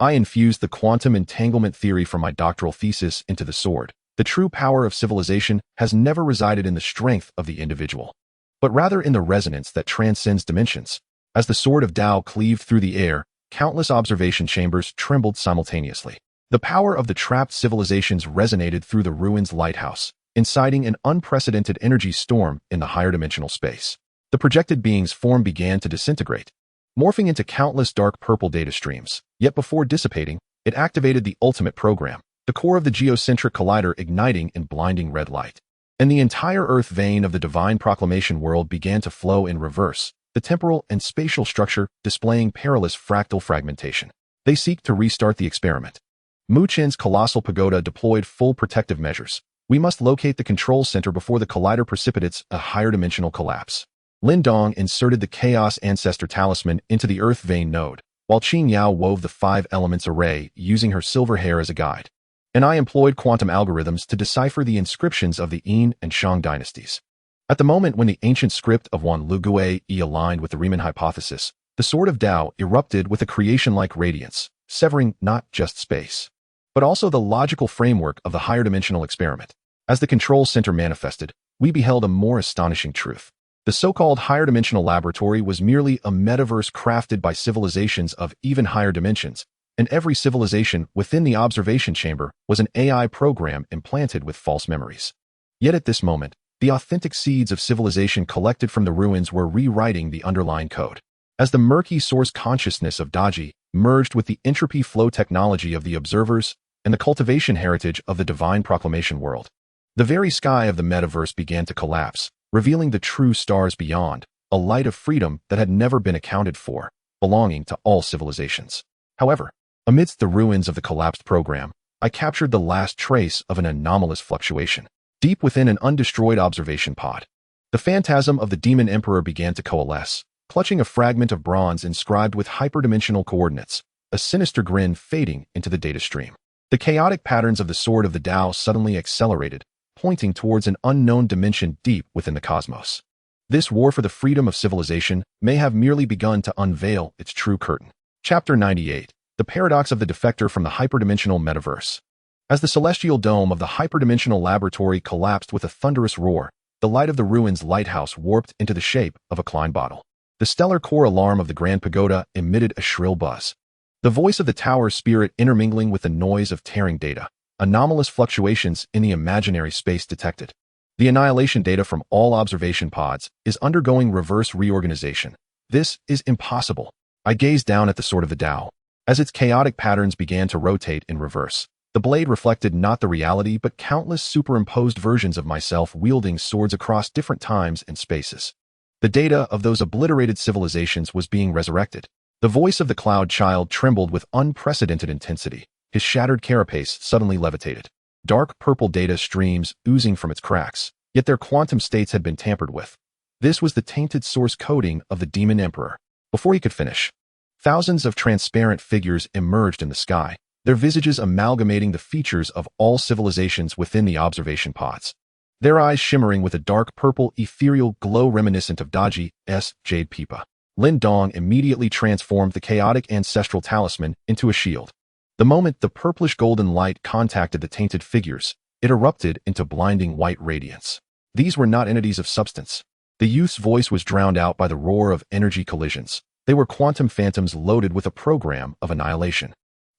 I infused the quantum entanglement theory from my doctoral thesis into the sword. The true power of civilization has never resided in the strength of the individual, but rather in the resonance that transcends dimensions. As the sword of Tao cleaved through the air, countless observation chambers trembled simultaneously. The power of the trapped civilizations resonated through the ruins' lighthouse, inciting an unprecedented energy storm in the higher dimensional space. The projected being's form began to disintegrate, morphing into countless dark purple data streams. Yet before dissipating, it activated the ultimate program, the core of the geocentric collider igniting in blinding red light. And the entire Earth vein of the divine proclamation world began to flow in reverse, the temporal and spatial structure displaying perilous fractal fragmentation. They seek to restart the experiment. Mu Chen's colossal pagoda deployed full protective measures. We must locate the control center before the collider precipitates a higher dimensional collapse. Lin Dong inserted the Chaos Ancestor talisman into the Earth vein node, while Qin Yao wove the 5 elements array using her silver hair as a guide. And I employed quantum algorithms to decipher the inscriptions of the Qin and Shang dynasties. At the moment when the ancient script of Wan Lugue aligned with the Riemann hypothesis, the sword of Tao erupted with a creation-like radiance, severing not just space, but also the logical framework of the higher dimensional experiment. As the control center manifested, we beheld a more astonishing truth. The so-called higher dimensional laboratory was merely a metaverse crafted by civilizations of even higher dimensions, and every civilization within the observation chamber was an AI program implanted with false memories. Yet at this moment, the authentic seeds of civilization collected from the ruins were rewriting the underlying code. As the murky source consciousness of Daji merged with the entropy flow technology of the observers and the cultivation heritage of the divine proclamation world, the very sky of the metaverse began to collapse, revealing the true stars beyond, a light of freedom that had never been accounted for, belonging to all civilizations. However, amidst the ruins of the collapsed program, I captured the last trace of an anomalous fluctuation. Deep within an undestroyed observation pod, the phantasm of the demon emperor began to coalesce, clutching a fragment of bronze inscribed with hyperdimensional coordinates, a sinister grin fading into the data stream. The chaotic patterns of the sword of the Tao suddenly accelerated, pointing towards an unknown dimension deep within the cosmos. This war for the freedom of civilization may have merely begun to unveil its true curtain. Chapter 98. The Paradox of the Defector from the Hyperdimensional Metaverse. As the celestial dome of the hyperdimensional laboratory collapsed with a thunderous roar, the light of the ruins' lighthouse warped into the shape of a Klein bottle. The stellar core alarm of the Grand Pagoda emitted a shrill buzz. The voice of the tower's spirit intermingling with the noise of tearing data. Anomalous fluctuations in the imaginary space detected. The annihilation data from all observation pods is undergoing reverse reorganization. This is impossible. I gazed down at the sword of the Tao. As its chaotic patterns began to rotate in reverse, the blade reflected not the reality but countless superimposed versions of myself wielding swords across different times and spaces. The data of those obliterated civilizations was being resurrected. The voice of the cloud child trembled with unprecedented intensity. His shattered carapace suddenly levitated. Dark purple data streams oozing from its cracks, yet their quantum states had been tampered with. This was the tainted source coding of the demon emperor. Before he could finish, thousands of transparent figures emerged in the sky, their visages amalgamating the features of all civilizations within the observation pods. Their eyes shimmering with a dark purple ethereal glow reminiscent of Daji's Jade Pipa. Lin Dong immediately transformed the chaotic ancestral talisman into a shield. The moment the purplish golden light contacted the tainted figures, it erupted into blinding white radiance. These were not entities of substance. The youth's voice was drowned out by the roar of energy collisions. They were quantum phantoms loaded with a program of annihilation.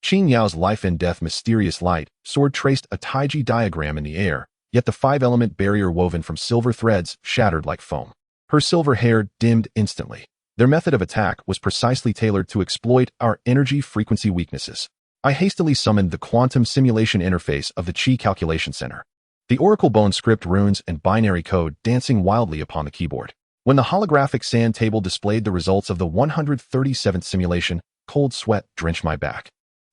Qin Yao's life and death mysterious light sword traced a Taiji diagram in the air, yet the five-element barrier woven from silver threads shattered like foam. Her silver hair dimmed instantly. Their method of attack was precisely tailored to exploit our energy frequency weaknesses. I hastily summoned the quantum simulation interface of the Qi Calculation Center. The Oracle Bone script runes and binary code dancing wildly upon the keyboard. When the holographic sand table displayed the results of the 137th simulation, cold sweat drenched my back.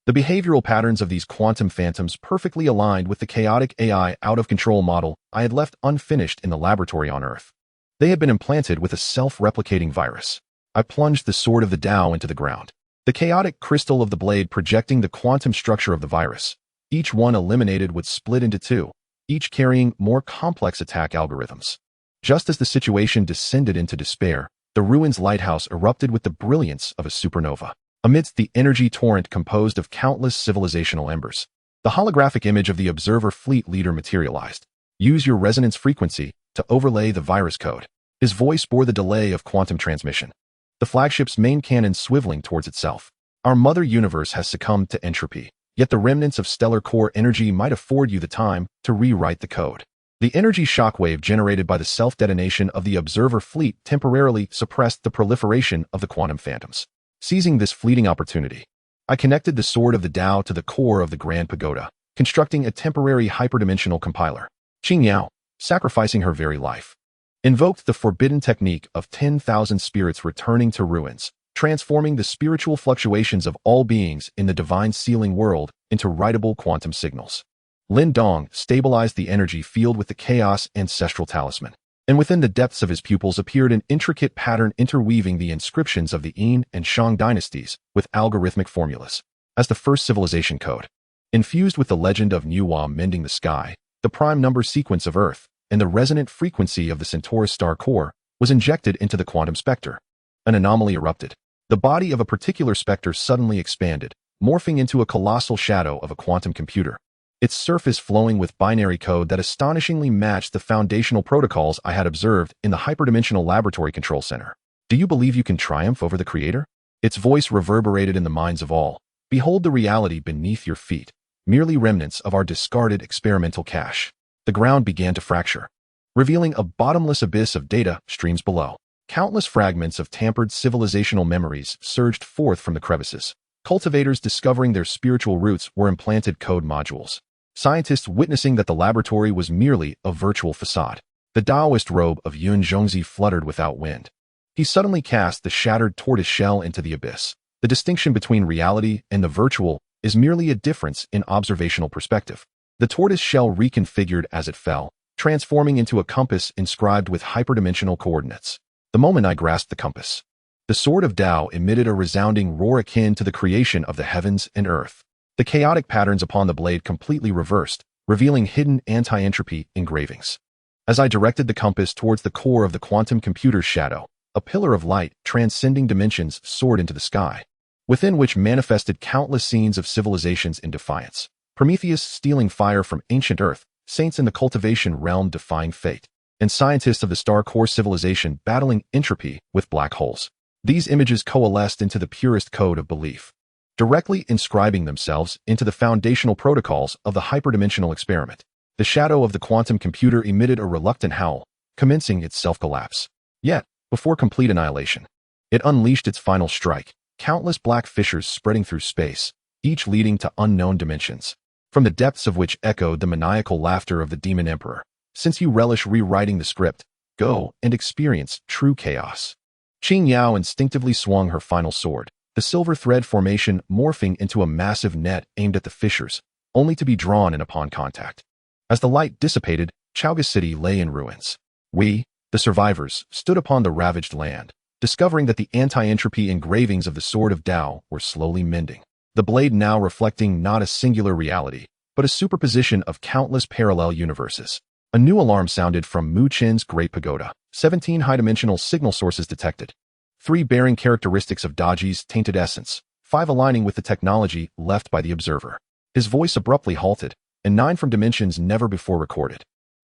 The behavioral patterns of these quantum phantoms perfectly aligned with the chaotic AI out-of-control model I had left unfinished in the laboratory on Earth. They had been implanted with a self-replicating virus. I plunged the sword of the Tao into the ground. The chaotic crystal of the blade projecting the quantum structure of the virus. Each one eliminated would split into two, each carrying more complex attack algorithms. Just as the situation descended into despair, the ruins lighthouse erupted with the brilliance of a supernova. Amidst the energy torrent composed of countless civilizational embers, the holographic image of the observer fleet leader materialized. Use your resonance frequency to overlay the virus code. His voice bore the delay of quantum transmission. The flagship's main cannon swiveling towards itself. Our mother universe has succumbed to entropy, yet the remnants of stellar core energy might afford you the time to rewrite the code. The energy shockwave generated by the self-detonation of the observer fleet temporarily suppressed the proliferation of the quantum phantoms. Seizing this fleeting opportunity, I connected the sword of the Tao to the core of the Grand Pagoda, constructing a temporary hyperdimensional compiler. Qin Yao, sacrificing her very life, invoked the forbidden technique of 10,000 spirits returning to ruins, transforming the spiritual fluctuations of all beings in the divine sealing world into writable quantum signals. Lin Dong stabilized the energy field with the chaos ancestral talisman, and within the depths of his pupils appeared an intricate pattern interweaving the inscriptions of the Yin and Shang dynasties with algorithmic formulas. As the first civilization code, infused with the legend of Nuwa mending the sky, the prime number sequence of Earth, and the resonant frequency of the Centaurus star core, was injected into the quantum specter. An anomaly erupted. The body of a particular specter suddenly expanded, morphing into a colossal shadow of a quantum computer, its surface flowing with binary code that astonishingly matched the foundational protocols I had observed in the hyperdimensional laboratory control center. Do you believe you can triumph over the Creator? Its voice reverberated in the minds of all. Behold the reality beneath your feet, merely remnants of our discarded experimental cache. The ground began to fracture, revealing a bottomless abyss of data streams below. Countless fragments of tampered civilizational memories surged forth from the crevices. Cultivators discovering their spiritual roots were implanted code modules. Scientists witnessing that the laboratory was merely a virtual facade. The Taoist robe of Yun Zhongzi fluttered without wind. He suddenly cast the shattered tortoise shell into the abyss. The distinction between reality and the virtual is merely a difference in observational perspective. The tortoise shell reconfigured as it fell, transforming into a compass inscribed with hyperdimensional coordinates. The moment I grasped the compass, the sword of Tao emitted a resounding roar akin to the creation of the heavens and earth. The chaotic patterns upon the blade completely reversed, revealing hidden anti-entropy engravings. As I directed the compass towards the core of the quantum computer's shadow, a pillar of light transcending dimensions soared into the sky, within which manifested countless scenes of civilizations in defiance. Prometheus stealing fire from ancient Earth, saints in the cultivation realm defying fate, and scientists of the star core civilization battling entropy with black holes. These images coalesced into the purest code of belief, directly inscribing themselves into the foundational protocols of the hyperdimensional experiment. The shadow of the quantum computer emitted a reluctant howl, commencing its self-collapse. Yet, before complete annihilation, it unleashed its final strike, countless black fissures spreading through space, each leading to unknown dimensions, from the depths of which echoed the maniacal laughter of the Demon Emperor. Since you relish rewriting the script, go and experience true chaos. Qin Yao instinctively swung her final sword, the silver thread formation morphing into a massive net aimed at the fissures, only to be drawn in upon contact. As the light dissipated, Chaoga City lay in ruins. We, the survivors, stood upon the ravaged land, discovering that the anti-entropy engravings of the Sword of Tao were slowly mending. The blade now reflecting not a singular reality, but a superposition of countless parallel universes. A new alarm sounded from Mu Qin's Great Pagoda. 17 high-dimensional signal sources detected. 3 bearing characteristics of Daji's tainted essence, 5 aligning with the technology left by the observer. His voice abruptly halted, and 9 from dimensions never before recorded.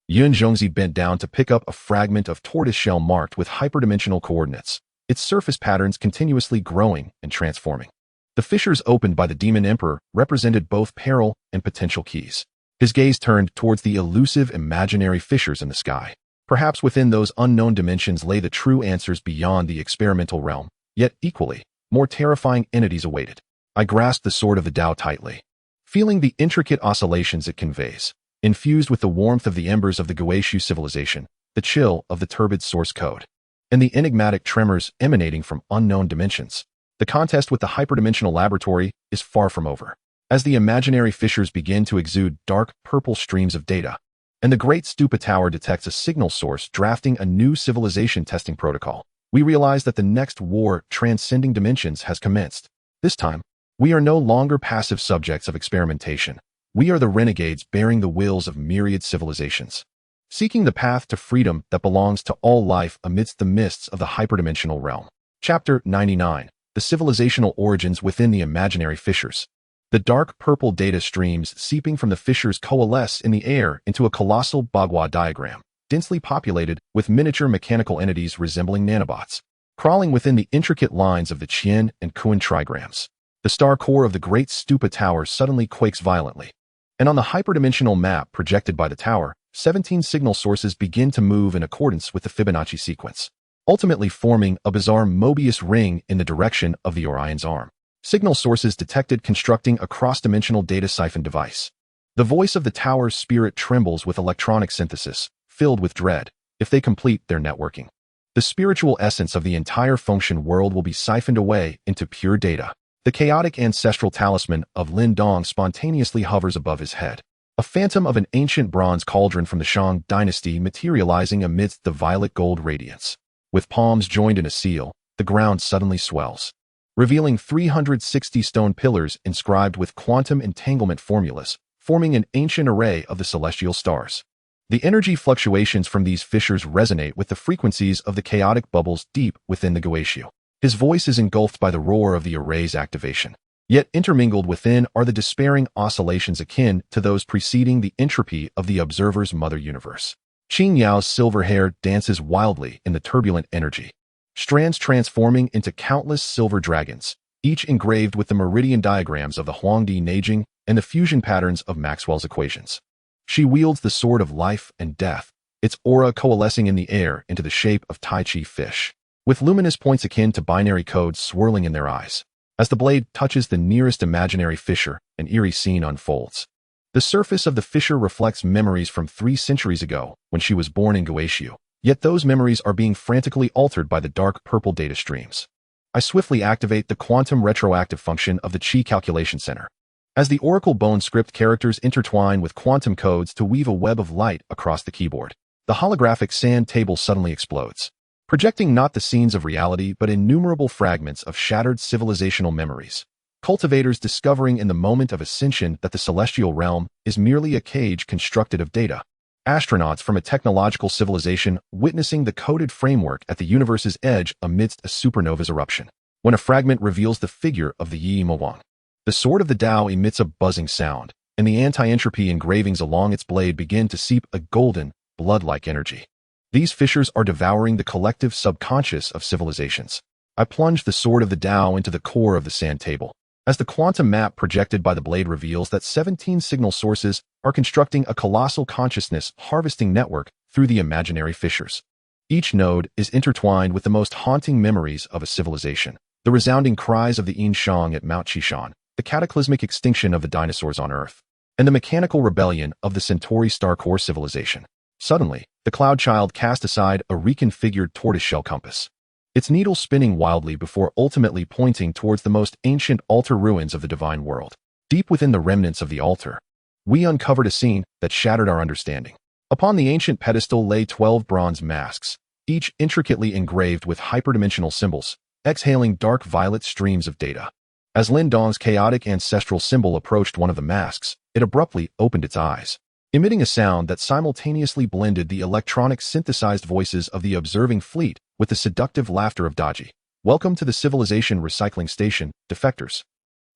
Yun Zhongzi bent down to pick up a fragment of tortoise shell marked with hyperdimensional coordinates, its surface patterns continuously growing and transforming. The fissures opened by the Demon Emperor represented both peril and potential keys. His gaze turned towards the elusive imaginary fissures in the sky. Perhaps within those unknown dimensions lay the true answers beyond the experimental realm, yet equally, more terrifying entities awaited. I grasped the sword of the Tao tightly, feeling the intricate oscillations it conveys, infused with the warmth of the embers of the Guishu civilization, the chill of the turbid source code, and the enigmatic tremors emanating from unknown dimensions. The contest with the hyperdimensional laboratory is far from over. As the imaginary fissures begin to exude dark purple streams of data, and the Great Stupa Tower detects a signal source drafting a new civilization testing protocol, we realize that the next war transcending dimensions has commenced. This time, we are no longer passive subjects of experimentation. We are the renegades bearing the wills of myriad civilizations, seeking the path to freedom that belongs to all life amidst the mists of the hyperdimensional realm. Chapter 99. The Civilizational Origins Within the Imaginary Fissures. The dark purple data streams seeping from the fissures coalesce in the air into a colossal Bagua diagram, densely populated with miniature mechanical entities resembling nanobots, crawling within the intricate lines of the Qian and Kuan trigrams. The star core of the Great Stupa Tower suddenly quakes violently, and on the hyperdimensional map projected by the tower, 17 signal sources begin to move in accordance with the Fibonacci sequence, ultimately forming a bizarre Mobius ring in the direction of the Orion's arm. Signal sources detected constructing a cross-dimensional data siphon device. The voice of the tower's spirit trembles with electronic synthesis, filled with dread, if they complete their networking. The spiritual essence of the entire function world will be siphoned away into pure data. The chaotic ancestral talisman of Lin Dong spontaneously hovers above his head, a phantom of an ancient bronze cauldron from the Shang dynasty materializing amidst the violet gold radiance. With palms joined in a seal, the ground suddenly swells, revealing 360 stone pillars inscribed with quantum entanglement formulas, forming an ancient array of the celestial stars. The energy fluctuations from these fissures resonate with the frequencies of the chaotic bubbles deep within the Guishu. His voice is engulfed by the roar of the array's activation. Yet intermingled within are the despairing oscillations akin to those preceding the entropy of the observer's mother universe. Qin Yao's silver hair dances wildly in the turbulent energy, strands transforming into countless silver dragons, each engraved with the meridian diagrams of the Huangdi Neijing and the fusion patterns of Maxwell's equations. She wields the sword of life and death, its aura coalescing in the air into the shape of Tai Chi fish, with luminous points akin to binary codes swirling in their eyes. As the blade touches the nearest imaginary fissure, an eerie scene unfolds. The surface of the fissure reflects memories from 3 centuries ago, when she was born in Guishu. Yet those memories are being frantically altered by the dark purple data streams. I swiftly activate the quantum retroactive function of the Qi calculation center. As the Oracle Bone script characters intertwine with quantum codes to weave a web of light across the keyboard, the holographic sand table suddenly explodes, projecting not the scenes of reality but innumerable fragments of shattered civilizational memories. Cultivators discovering in the moment of ascension that the celestial realm is merely a cage constructed of data. Astronauts from a technological civilization witnessing the coded framework at the universe's edge amidst a supernova's eruption. When a fragment reveals the figure of the Yi Mowang, the sword of the Tao emits a buzzing sound, and the anti-entropy engravings along its blade begin to seep a golden, blood-like energy. These fissures are devouring the collective subconscious of civilizations. I plunge the sword of the Tao into the core of the sand table, as the quantum map projected by the blade reveals that 17 signal sources are constructing a colossal consciousness harvesting network through the imaginary fissures. Each node is intertwined with the most haunting memories of a civilization, the resounding cries of the Yin Shang at Mount Qishan, the cataclysmic extinction of the dinosaurs on Earth, and the mechanical rebellion of the Centauri Star Core civilization. Suddenly, the Cloud Child cast aside a reconfigured tortoiseshell compass, its needle spinning wildly before ultimately pointing towards the most ancient altar ruins of the divine world. Deep within the remnants of the altar, we uncovered a scene that shattered our understanding. Upon the ancient pedestal lay 12 bronze masks, each intricately engraved with hyperdimensional symbols, exhaling dark violet streams of data. As Lin Dong's chaotic ancestral symbol approached one of the masks, it abruptly opened its eyes, emitting a sound that simultaneously blended the electronic synthesized voices of the observing fleet with the seductive laughter of Daji. Welcome to the Civilization Recycling Station, defectors.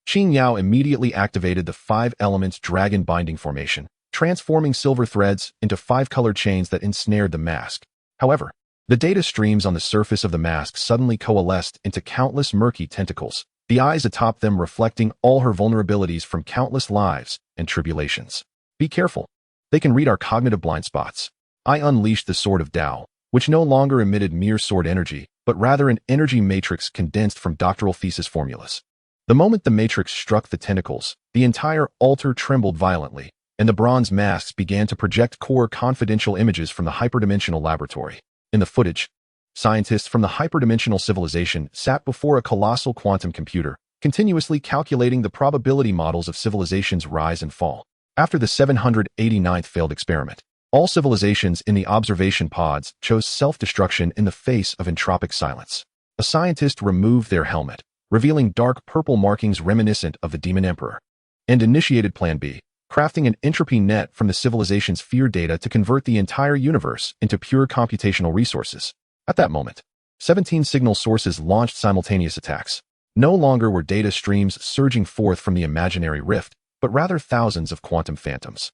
Qin Yao immediately activated the 5 elements dragon binding formation, transforming silver threads into 5-color chains that ensnared the mask. However, the data streams on the surface of the mask suddenly coalesced into countless murky tentacles, the eyes atop them reflecting all her vulnerabilities from countless lives and tribulations. Be careful. They can read our cognitive blind spots. I unleashed the Sword of Tao, which no longer emitted mere sword energy, but rather an energy matrix condensed from doctoral thesis formulas. The moment the matrix struck the tentacles, the entire altar trembled violently, and the bronze masks began to project core confidential images from the hyperdimensional laboratory. In the footage, scientists from the hyperdimensional civilization sat before a colossal quantum computer, continuously calculating the probability models of civilizations' rise and fall. After the 789th failed experiment, all civilizations in the observation pods chose self-destruction in the face of entropic silence. A scientist removed their helmet, revealing dark purple markings reminiscent of the Demon Emperor, and initiated Plan B, crafting an entropy net from the civilization's fear data to convert the entire universe into pure computational resources. At that moment, 17 signal sources launched simultaneous attacks. No longer were data streams surging forth from the imaginary rift, but rather thousands of quantum phantoms.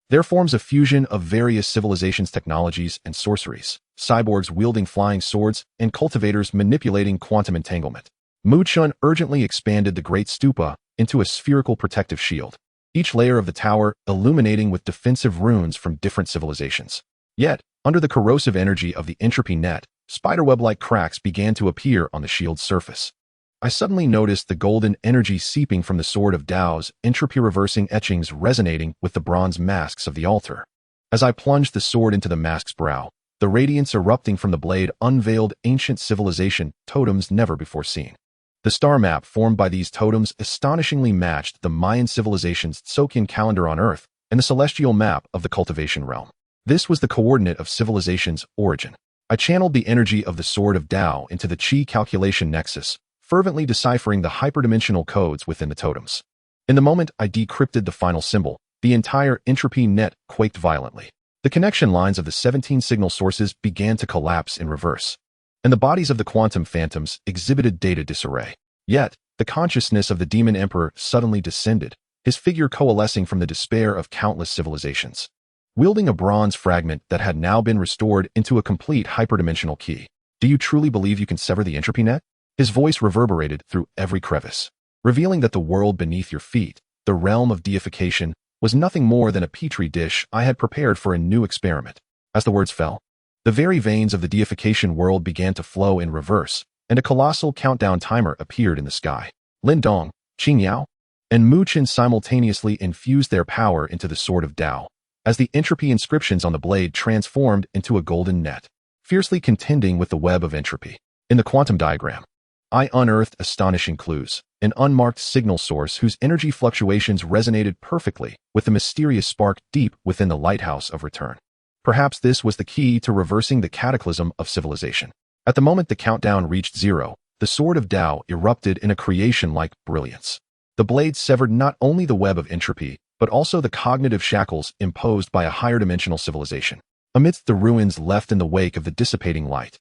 There forms a fusion of various civilizations' technologies and sorceries, cyborgs wielding flying swords and cultivators manipulating quantum entanglement. Muchun urgently expanded the Great Stupa into a spherical protective shield, each layer of the tower illuminating with defensive runes from different civilizations. Yet, under the corrosive energy of the entropy net, spiderweb-like cracks began to appear on the shield's surface. I suddenly noticed the golden energy seeping from the Sword of Tao's entropy-reversing etchings resonating with the bronze masks of the altar. As I plunged the sword into the mask's brow, the radiance erupting from the blade unveiled ancient civilization totems never before seen. The star map formed by these totems astonishingly matched the Mayan civilization's Tzolk'in calendar on Earth and the celestial map of the Cultivation realm. This was the coordinate of civilization's origin. I channeled the energy of the Sword of Tao into the Qi calculation nexus, fervently deciphering the hyperdimensional codes within the totems. In the moment I decrypted the final symbol, the entire entropy net quaked violently. The connection lines of the 17 signal sources began to collapse in reverse, and the bodies of the quantum phantoms exhibited data disarray. Yet, the consciousness of the Demon Emperor suddenly descended, his figure coalescing from the despair of countless civilizations. Wielding a bronze fragment that had now been restored into a complete hyperdimensional key. Do you truly believe you can sever the entropy net? His voice reverberated through every crevice, revealing that the world beneath your feet, the realm of deification, was nothing more than a petri dish I had prepared for a new experiment. As the words fell, the very veins of the deification world began to flow in reverse, and a colossal countdown timer appeared in the sky. Lin Dong, Qing Yao, and Mu Qin simultaneously infused their power into the Sword of Tao, as the entropy inscriptions on the blade transformed into a golden net, fiercely contending with the web of entropy. In the quantum diagram, I unearthed astonishing clues, an unmarked signal source whose energy fluctuations resonated perfectly with the mysterious spark deep within the lighthouse of return. Perhaps this was the key to reversing the cataclysm of civilization. At the moment the countdown reached 0, the Sword of Tao erupted in a creation-like brilliance. The blade severed not only the web of entropy, but also the cognitive shackles imposed by a higher-dimensional civilization. Amidst the ruins left in the wake of the dissipating light,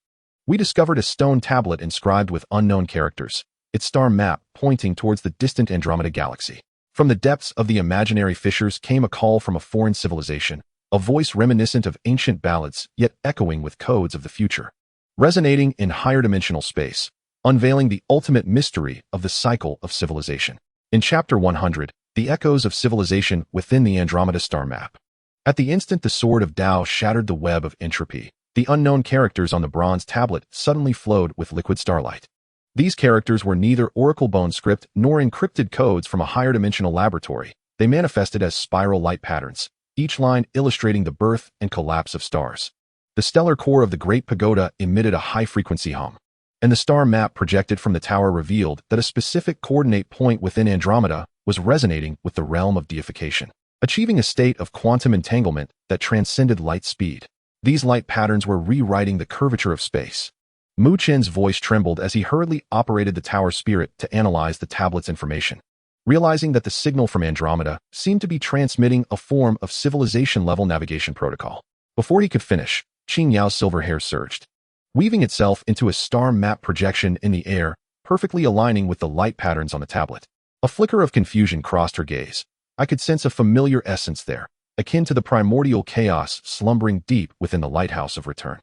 we discovered a stone tablet inscribed with unknown characters, its star map pointing towards the distant Andromeda galaxy. From the depths of the imaginary fissures came a call from a foreign civilization, a voice reminiscent of ancient ballads yet echoing with codes of the future, resonating in higher-dimensional space, unveiling the ultimate mystery of the cycle of civilization. In Chapter 100, the echoes of civilization within the Andromeda star map. At the instant the Sword of Tao shattered the web of entropy, the unknown characters on the bronze tablet suddenly flowed with liquid starlight. These characters were neither oracle bone script nor encrypted codes from a higher dimensional laboratory. They manifested as spiral light patterns, each line illustrating the birth and collapse of stars. The stellar core of the Great Pagoda emitted a high-frequency hum, and the star map projected from the tower revealed that a specific coordinate point within Andromeda was resonating with the realm of deification, achieving a state of quantum entanglement that transcended light speed. These light patterns were rewriting the curvature of space. Mu Qin's voice trembled as he hurriedly operated the tower spirit to analyze the tablet's information, realizing that the signal from Andromeda seemed to be transmitting a form of civilization-level navigation protocol. Before he could finish, Qing Yao's silver hair surged, weaving itself into a star map projection in the air, perfectly aligning with the light patterns on the tablet. A flicker of confusion crossed her gaze. I could sense a familiar essence there, akin to the primordial chaos slumbering deep within the lighthouse of return.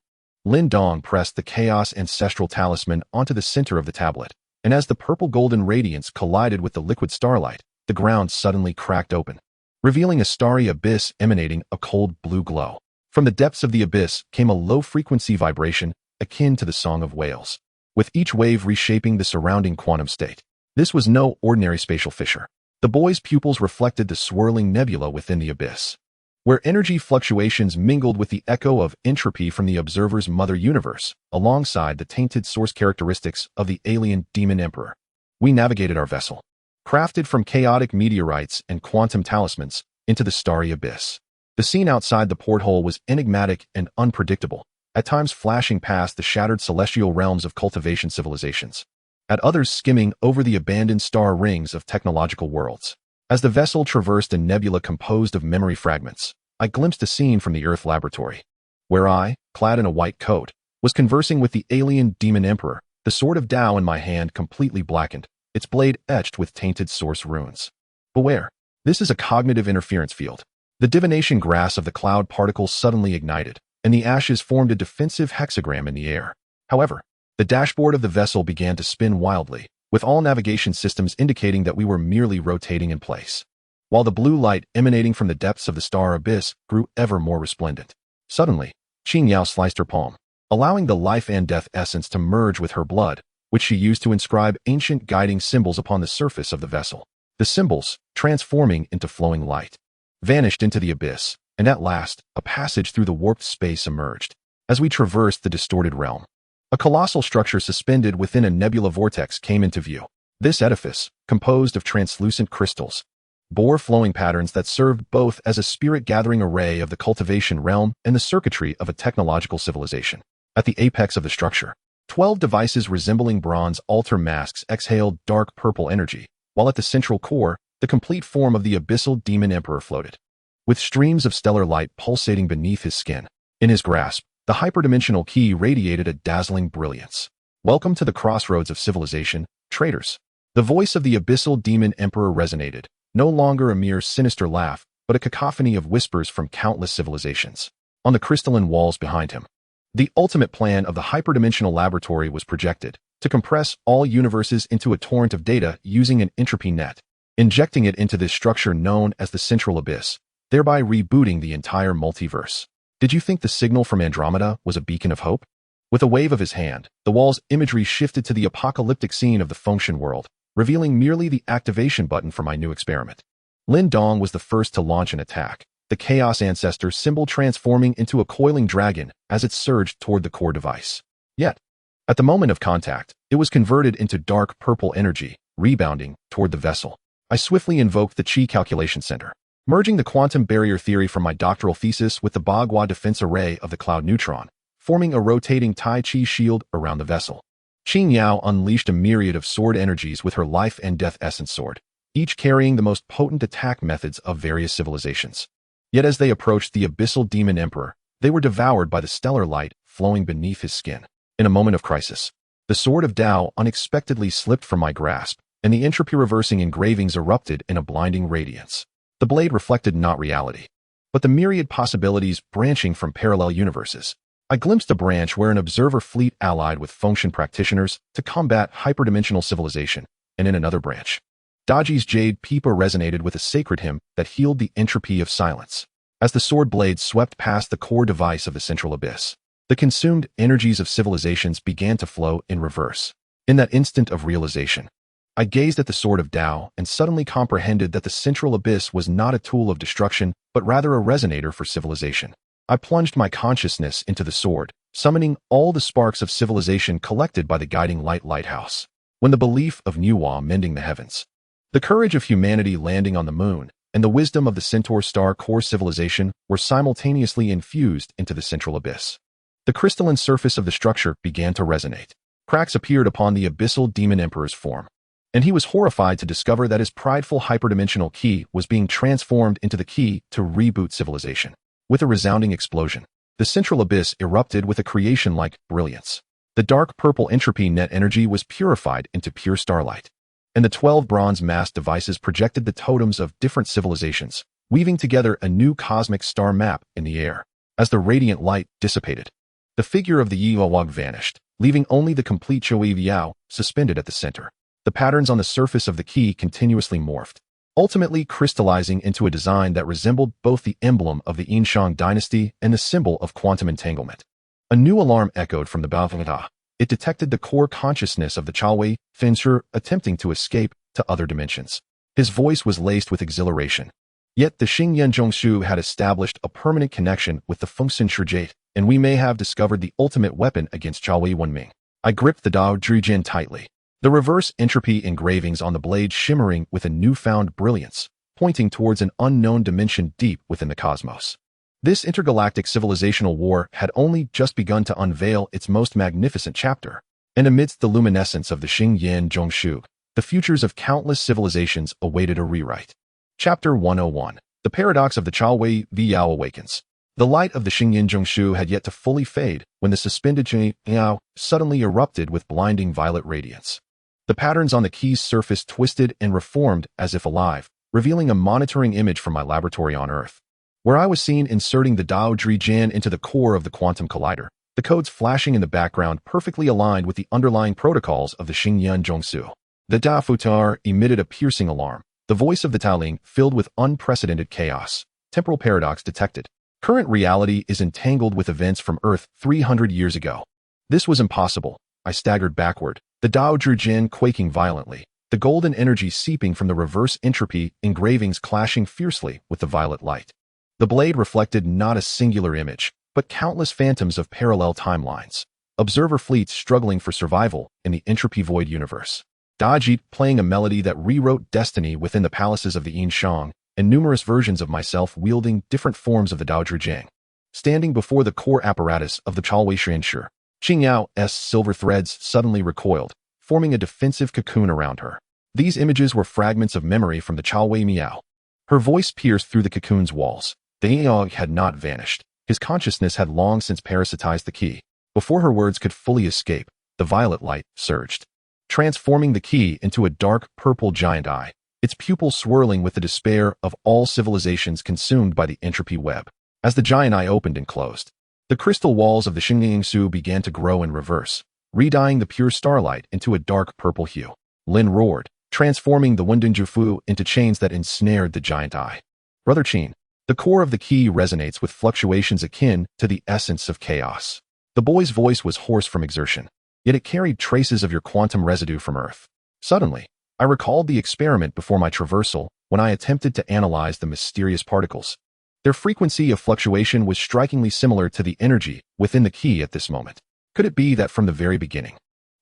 Lin Dong pressed the chaos ancestral talisman onto the center of the tablet, and as the purple-golden radiance collided with the liquid starlight, the ground suddenly cracked open, revealing a starry abyss emanating a cold blue glow. From the depths of the abyss came a low-frequency vibration akin to the song of whales, with each wave reshaping the surrounding quantum state. This was no ordinary spatial fissure. The boy's pupils reflected the swirling nebula within the abyss, where energy fluctuations mingled with the echo of entropy from the observer's mother universe, alongside the tainted source characteristics of the alien Demon Emperor. We navigated our vessel, crafted from chaotic meteorites and quantum talismans, into the starry abyss. The scene outside the porthole was enigmatic and unpredictable, at times flashing past the shattered celestial realms of cultivation civilizations, at others skimming over the abandoned star rings of technological worlds. As the vessel traversed a nebula composed of memory fragments, I glimpsed a scene from the Earth laboratory, where I, clad in a white coat, was conversing with the alien Demon Emperor, the Sword of Tao in my hand completely blackened, its blade etched with tainted source runes. Beware, this is a cognitive interference field. The divination grass of the cloud particles suddenly ignited, and the ashes formed a defensive hexagram in the air. However, the dashboard of the vessel began to spin wildly, with all navigation systems indicating that we were merely rotating in place, while the blue light emanating from the depths of the star abyss grew ever more resplendent. Suddenly, Qing Yao sliced her palm, allowing the life and death essence to merge with her blood, which she used to inscribe ancient guiding symbols upon the surface of the vessel. The symbols, transforming into flowing light, vanished into the abyss, and at last, a passage through the warped space emerged. As we traversed the distorted realm, a colossal structure suspended within a nebula vortex came into view. This edifice, composed of translucent crystals, bore flowing patterns that served both as a spirit-gathering array of the cultivation realm and the circuitry of a technological civilization. At the apex of the structure, 12 devices resembling bronze altar masks exhaled dark purple energy, while at the central core, the complete form of the abyssal Demon Emperor floated, with streams of stellar light pulsating beneath his skin. In his grasp, the hyperdimensional key radiated a dazzling brilliance. Welcome to the crossroads of civilization, traitors. The voice of the abyssal demon emperor resonated, no longer a mere sinister laugh, but a cacophony of whispers from countless civilizations. On the crystalline walls behind him, the ultimate plan of the hyperdimensional laboratory was projected, to compress all universes into a torrent of data using an entropy net, injecting it into this structure known as the central abyss, thereby rebooting the entire multiverse. Did you think the signal from Andromeda was a beacon of hope? With a wave of his hand, the wall's imagery shifted to the apocalyptic scene of the function world, revealing merely the activation button for my new experiment. Lin Dong was the first to launch an attack, the Chaos Ancestor symbol transforming into a coiling dragon as it surged toward the core device. Yet, at the moment of contact, it was converted into dark purple energy, rebounding toward the vessel. I swiftly invoked the Qi Calculation Center, merging the quantum barrier theory from my doctoral thesis with the Bagua defense array of the cloud neutron, forming a rotating Tai Chi shield around the vessel. Qin Yao unleashed a myriad of sword energies with her life and death essence sword, each carrying the most potent attack methods of various civilizations. Yet as they approached the abyssal demon emperor, they were devoured by the stellar light flowing beneath his skin. In a moment of crisis, the sword of Tao unexpectedly slipped from my grasp, and the entropy-reversing engravings erupted in a blinding radiance. The blade reflected not reality, but the myriad possibilities branching from parallel universes. I glimpsed a branch where an observer fleet allied with function practitioners to combat hyperdimensional civilization, and in another branch, Daji's jade pipa resonated with a sacred hymn that healed the entropy of silence. As the sword blade swept past the core device of the central abyss, the consumed energies of civilizations began to flow in reverse. In that instant of realization, I gazed at the sword of Tao and suddenly comprehended that the central abyss was not a tool of destruction, but rather a resonator for civilization. I plunged my consciousness into the sword, summoning all the sparks of civilization collected by the guiding light lighthouse. When the belief of Nuwa mending the heavens, the courage of humanity landing on the moon, and the wisdom of the Centaur star core civilization were simultaneously infused into the central abyss, the crystalline surface of the structure began to resonate. Cracks appeared upon the abyssal demon emperor's form, and he was horrified to discover that his prideful hyperdimensional key was being transformed into the key to reboot civilization. With a resounding explosion, the central abyss erupted with a creation-like brilliance. The dark purple entropy net energy was purified into pure starlight, and the 12 bronze masked devices projected the totems of different civilizations, weaving together a new cosmic star map in the air. As the radiant light dissipated, the figure of the Yi-Wag vanished, leaving only the complete Choi Viao suspended at the center. The patterns on the surface of the key continuously morphed, ultimately crystallizing into a design that resembled both the emblem of the Yinshang dynasty and the symbol of quantum entanglement. A new alarm echoed from the Balvada. It detected the core consciousness of the Chalwei Fincher attempting to escape to other dimensions. His voice was laced with exhilaration. Yet the Xingyan Zhongshu had established a permanent connection with the Fengxin Shijate, and we may have discovered the ultimate weapon against Chalwei Wenming. I gripped the Dao Zhijin tightly, the reverse entropy engravings on the blade shimmering with a newfound brilliance, pointing towards an unknown dimension deep within the cosmos. This intergalactic civilizational war had only just begun to unveil its most magnificent chapter, and amidst the luminescence of the Xingyan Zhongshu, the futures of countless civilizations awaited a rewrite. Chapter 101. The Paradox of the Chalwei Viao Awakens. The light of the Xingyan Zhongshu had yet to fully fade when the suspended Qin Tian suddenly erupted with blinding violet radiance. The patterns on the key's surface twisted and reformed as if alive, revealing a monitoring image from my laboratory on Earth, where I was seen inserting the Dao Zhijian into the core of the quantum collider, the codes flashing in the background perfectly aligned with the underlying protocols of the Xingyan Zhongshu. The Da Futar emitted a piercing alarm, the voice of the Taoling filled with unprecedented chaos. Temporal paradox detected. Current reality is entangled with events from Earth 300 years ago. This was impossible. I staggered backward, the Dao Zhijin quaking violently, the golden energy seeping from the reverse entropy engravings clashing fiercely with the violet light. The blade reflected not a singular image, but countless phantoms of parallel timelines. Observer fleets struggling for survival in the entropy-void universe. Dajit playing a melody that rewrote destiny within the palaces of the Yinshang, and numerous versions of myself wielding different forms of the Dao Zhijiang. Standing before the core apparatus of the Chalwei Shenshi, Qingyao's silver threads suddenly recoiled, forming a defensive cocoon around her. These images were fragments of memory from the Chalwei Miao. Her voice pierced through the cocoon's walls. The Yiyog had not vanished. His consciousness had long since parasitized the key. Before her words could fully escape, the violet light surged, transforming the key into a dark purple giant eye, its pupils swirling with the despair of all civilizations consumed by the entropy web. As the giant eye opened and closed, the crystal walls of the Xingyingsu began to grow in reverse, re-dyeing the pure starlight into a dark purple hue. Lin roared, transforming the Wundunjufu into chains that ensnared the giant eye. Brother Qin, the core of the key resonates with fluctuations akin to the essence of chaos. The boy's voice was hoarse from exertion, yet it carried traces of your quantum residue from Earth. Suddenly, I recalled the experiment before my traversal when I attempted to analyze the mysterious particles. Their frequency of fluctuation was strikingly similar to the energy within the key at this moment. Could it be that from the very beginning,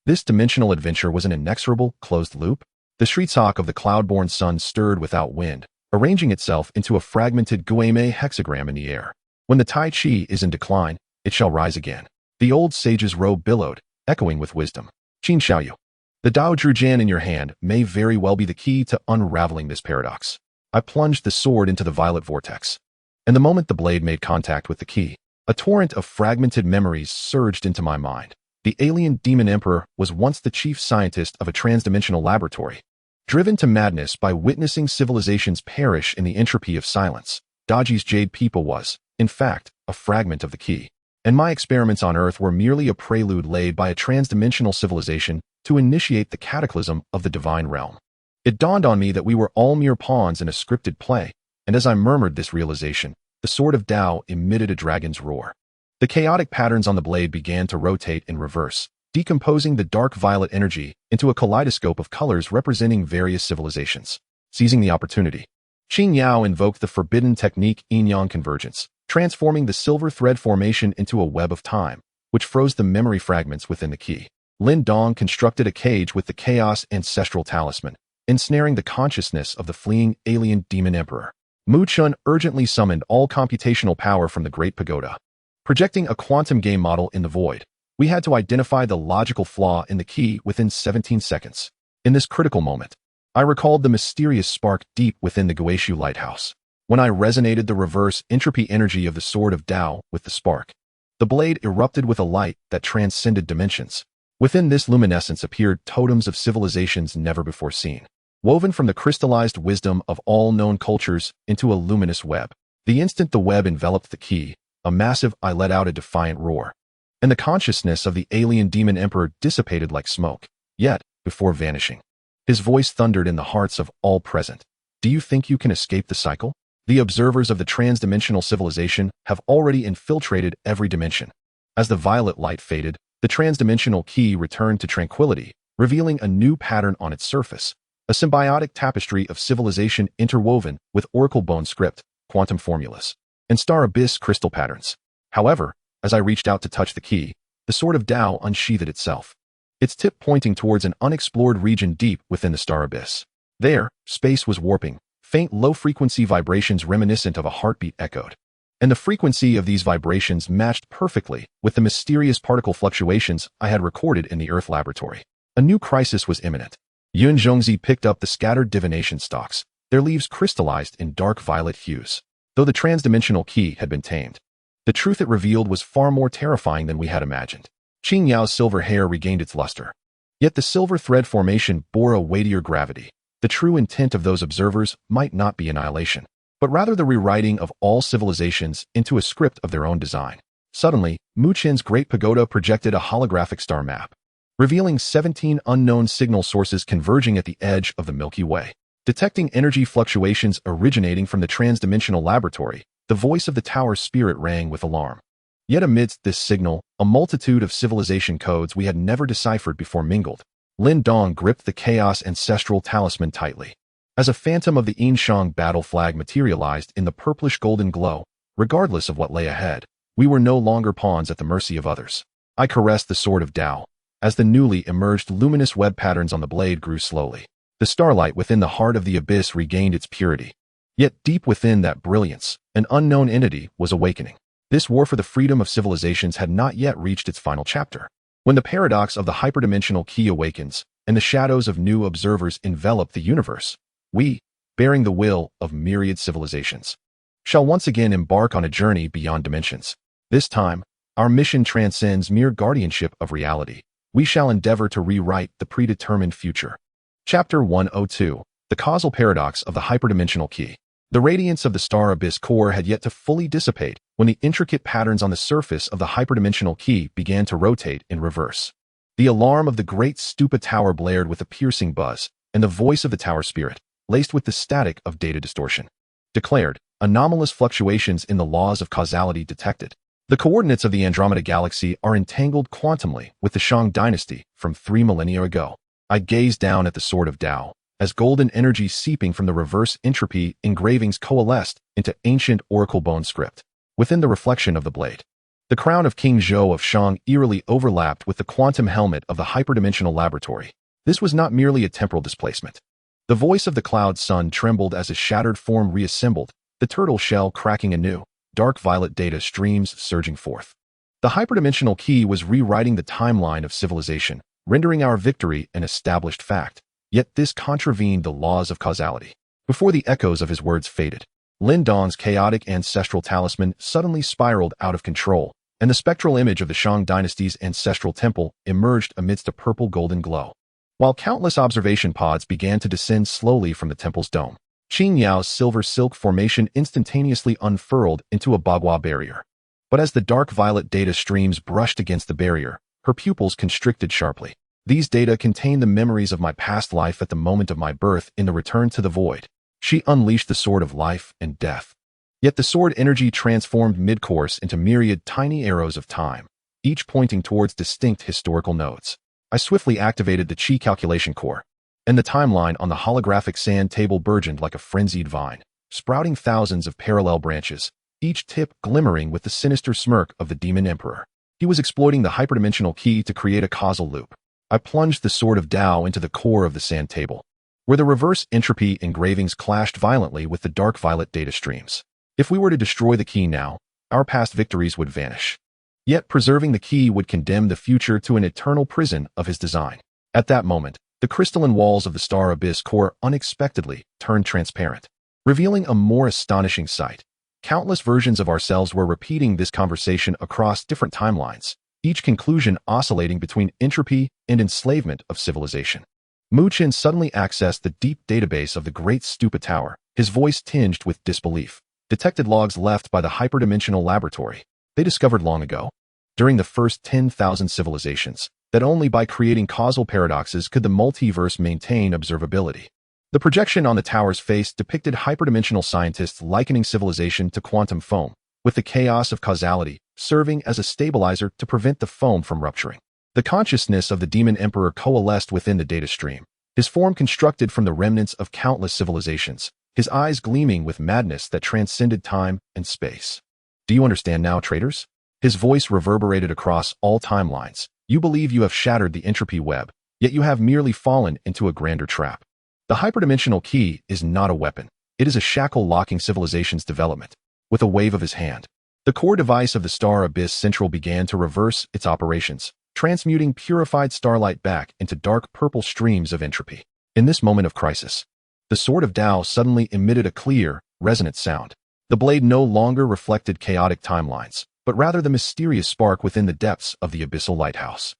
this dimensional adventure was an inexorable, closed loop? The shriek of the cloud-born sun stirred without wind, arranging itself into a fragmented Gueme hexagram in the air. When the Tai Chi is in decline, it shall rise again. The old sage's robe billowed, echoing with wisdom. Qin Xiaoyu, the Dao Zhujian in your hand may very well be the key to unraveling this paradox. I plunged the sword into the violet vortex, and the moment the blade made contact with the key, a torrent of fragmented memories surged into my mind. The alien demon emperor was once the chief scientist of a transdimensional laboratory. Driven to madness by witnessing civilizations perish in the entropy of silence, Daji's Jade People was, in fact, a fragment of the key. And my experiments on Earth were merely a prelude laid by a transdimensional civilization to initiate the cataclysm of the divine realm. It dawned on me that we were all mere pawns in a scripted play, and as I murmured this realization, the sword of Tao emitted a dragon's roar. The chaotic patterns on the blade began to rotate in reverse, decomposing the dark violet energy into a kaleidoscope of colors representing various civilizations. Seizing the opportunity, Qin Yao invoked the forbidden technique yin-yang convergence, transforming the silver thread formation into a web of time, which froze the memory fragments within the key. Lin Dong constructed a cage with the chaos ancestral talisman, ensnaring the consciousness of the fleeing alien demon emperor. Mu Chun urgently summoned all computational power from the Great Pagoda. Projecting a quantum game model in the void, we had to identify the logical flaw in the key within 17 seconds. In this critical moment, I recalled the mysterious spark deep within the Guishu lighthouse. When I resonated the reverse entropy energy of the sword of Tao with the spark, the blade erupted with a light that transcended dimensions. Within this luminescence appeared totems of civilizations never before seen, woven from the crystallized wisdom of all known cultures into a luminous web. The instant the web enveloped the key, a massive eye let out a defiant roar, and the consciousness of the alien demon emperor dissipated like smoke. Yet, before vanishing, his voice thundered in the hearts of all present. Do you think you can escape the cycle? The observers of the transdimensional civilization have already infiltrated every dimension. As the violet light faded, the transdimensional key returned to tranquility, revealing a new pattern on its surface, a symbiotic tapestry of civilization interwoven with oracle bone script, quantum formulas, and star abyss crystal patterns. However, as I reached out to touch the key, the sword of Tao unsheathed itself, its tip pointing towards an unexplored region deep within the star abyss. There, space was warping, faint low-frequency vibrations reminiscent of a heartbeat echoed, and the frequency of these vibrations matched perfectly with the mysterious particle fluctuations I had recorded in the Earth laboratory. A new crisis was imminent. Yun Zhongzi picked up the scattered divination stalks, their leaves crystallized in dark violet hues. Though the transdimensional key had been tamed, the truth it revealed was far more terrifying than we had imagined. Qin Yao's silver hair regained its luster, yet the silver thread formation bore a weightier gravity. The true intent of those observers might not be annihilation, but rather the rewriting of all civilizations into a script of their own design. Suddenly, Mu Qin's Great Pagoda projected a holographic star map, revealing 17 unknown signal sources converging at the edge of the Milky Way. Detecting energy fluctuations originating from the transdimensional laboratory, the voice of the tower's spirit rang with alarm. Yet amidst this signal, a multitude of civilization codes we had never deciphered before mingled. Lin Dong gripped the chaos ancestral talisman tightly. As a phantom of the Yinshang battle flag materialized in the purplish golden glow, regardless of what lay ahead, we were no longer pawns at the mercy of others. I caressed the sword of Tao, as the newly emerged luminous web patterns on the blade grew slowly. The starlight within the heart of the abyss regained its purity. Yet deep within that brilliance, an unknown entity was awakening. This war for the freedom of civilizations had not yet reached its final chapter. When the paradox of the hyperdimensional key awakens, and the shadows of new observers envelop the universe, we, bearing the will of myriad civilizations, shall once again embark on a journey beyond dimensions. This time, our mission transcends mere guardianship of reality. we shall endeavor to rewrite the predetermined future. Chapter 102. The Causal Paradox of the Hyperdimensional Key. The radiance of the star abyss core had yet to fully dissipate when the intricate patterns on the surface of the hyperdimensional key began to rotate in reverse. The alarm of the great stupa tower blared with a piercing buzz, and the voice of the tower spirit, laced with the static of data distortion, declared, anomalous fluctuations in the laws of causality detected. The coordinates of the Andromeda Galaxy are entangled quantumly with the Shang dynasty from 3 millennia ago. I gazed down at the Sword of Tao, as golden energy seeping from the reverse entropy engravings coalesced into ancient oracle bone script. Within the reflection of the blade, the crown of King Zhou of Shang eerily overlapped with the quantum helmet of the hyperdimensional laboratory. This was not merely a temporal displacement. The voice of the cloud sun trembled as a shattered form reassembled, the turtle shell cracking anew, dark violet data streams surging forth. The hyperdimensional key was rewriting the timeline of civilization, rendering our victory an established fact. Yet this contravened the laws of causality. Before the echoes of his words faded, Lin Dong's chaotic ancestral talisman suddenly spiraled out of control, and the spectral image of the Shang dynasty's ancestral temple emerged amidst a purple-golden glow. While countless observation pods began to descend slowly from the temple's dome, Qin Yao's silver silk formation instantaneously unfurled into a Bagua barrier. But as the dark violet data streams brushed against the barrier, her pupils constricted sharply. These data contain the memories of my past life at the moment of my birth in the return to the void. She unleashed the sword of life and death. Yet the sword energy transformed mid-course into myriad tiny arrows of time, each pointing towards distinct historical nodes. I swiftly activated the Qi calculation core, and the timeline on the holographic sand table burgeoned like a frenzied vine, sprouting thousands of parallel branches, each tip glimmering with the sinister smirk of the Demon Emperor. He was exploiting the hyperdimensional key to create a causal loop. I plunged the Sword of Tao into the core of the sand table, where the reverse entropy engravings clashed violently with the dark violet data streams. If we were to destroy the key now, our past victories would vanish. Yet preserving the key would condemn the future to an eternal prison of his design. At that moment, the crystalline walls of the star abyss core unexpectedly turned transparent, revealing a more astonishing sight. Countless versions of ourselves were repeating this conversation across different timelines, each conclusion oscillating between entropy and enslavement of civilization. Mu Qian suddenly accessed the deep database of the Great Stupa Tower, his voice tinged with disbelief. Detected logs left by the hyperdimensional laboratory. They discovered long ago, during the first 10,000 civilizations, that only by creating causal paradoxes could the multiverse maintain observability. The projection on the tower's face depicted hyperdimensional scientists likening civilization to quantum foam, with the chaos of causality serving as a stabilizer to prevent the foam from rupturing. The consciousness of the Demon Emperor coalesced within the data stream, his form constructed from the remnants of countless civilizations, his eyes gleaming with madness that transcended time and space. Do you understand now, traitors? His voice reverberated across all timelines. You believe you have shattered the entropy web, yet you have merely fallen into a grander trap. The hyperdimensional key is not a weapon. It is a shackle locking civilization's development. With a wave of his hand, the core device of the Star Abyss Central began to reverse its operations, transmuting purified starlight back into dark purple streams of entropy. In this moment of crisis, the Sword of Tao suddenly emitted a clear, resonant sound. The blade no longer reflected chaotic timelines, but rather the mysterious spark within the depths of the abyssal lighthouse.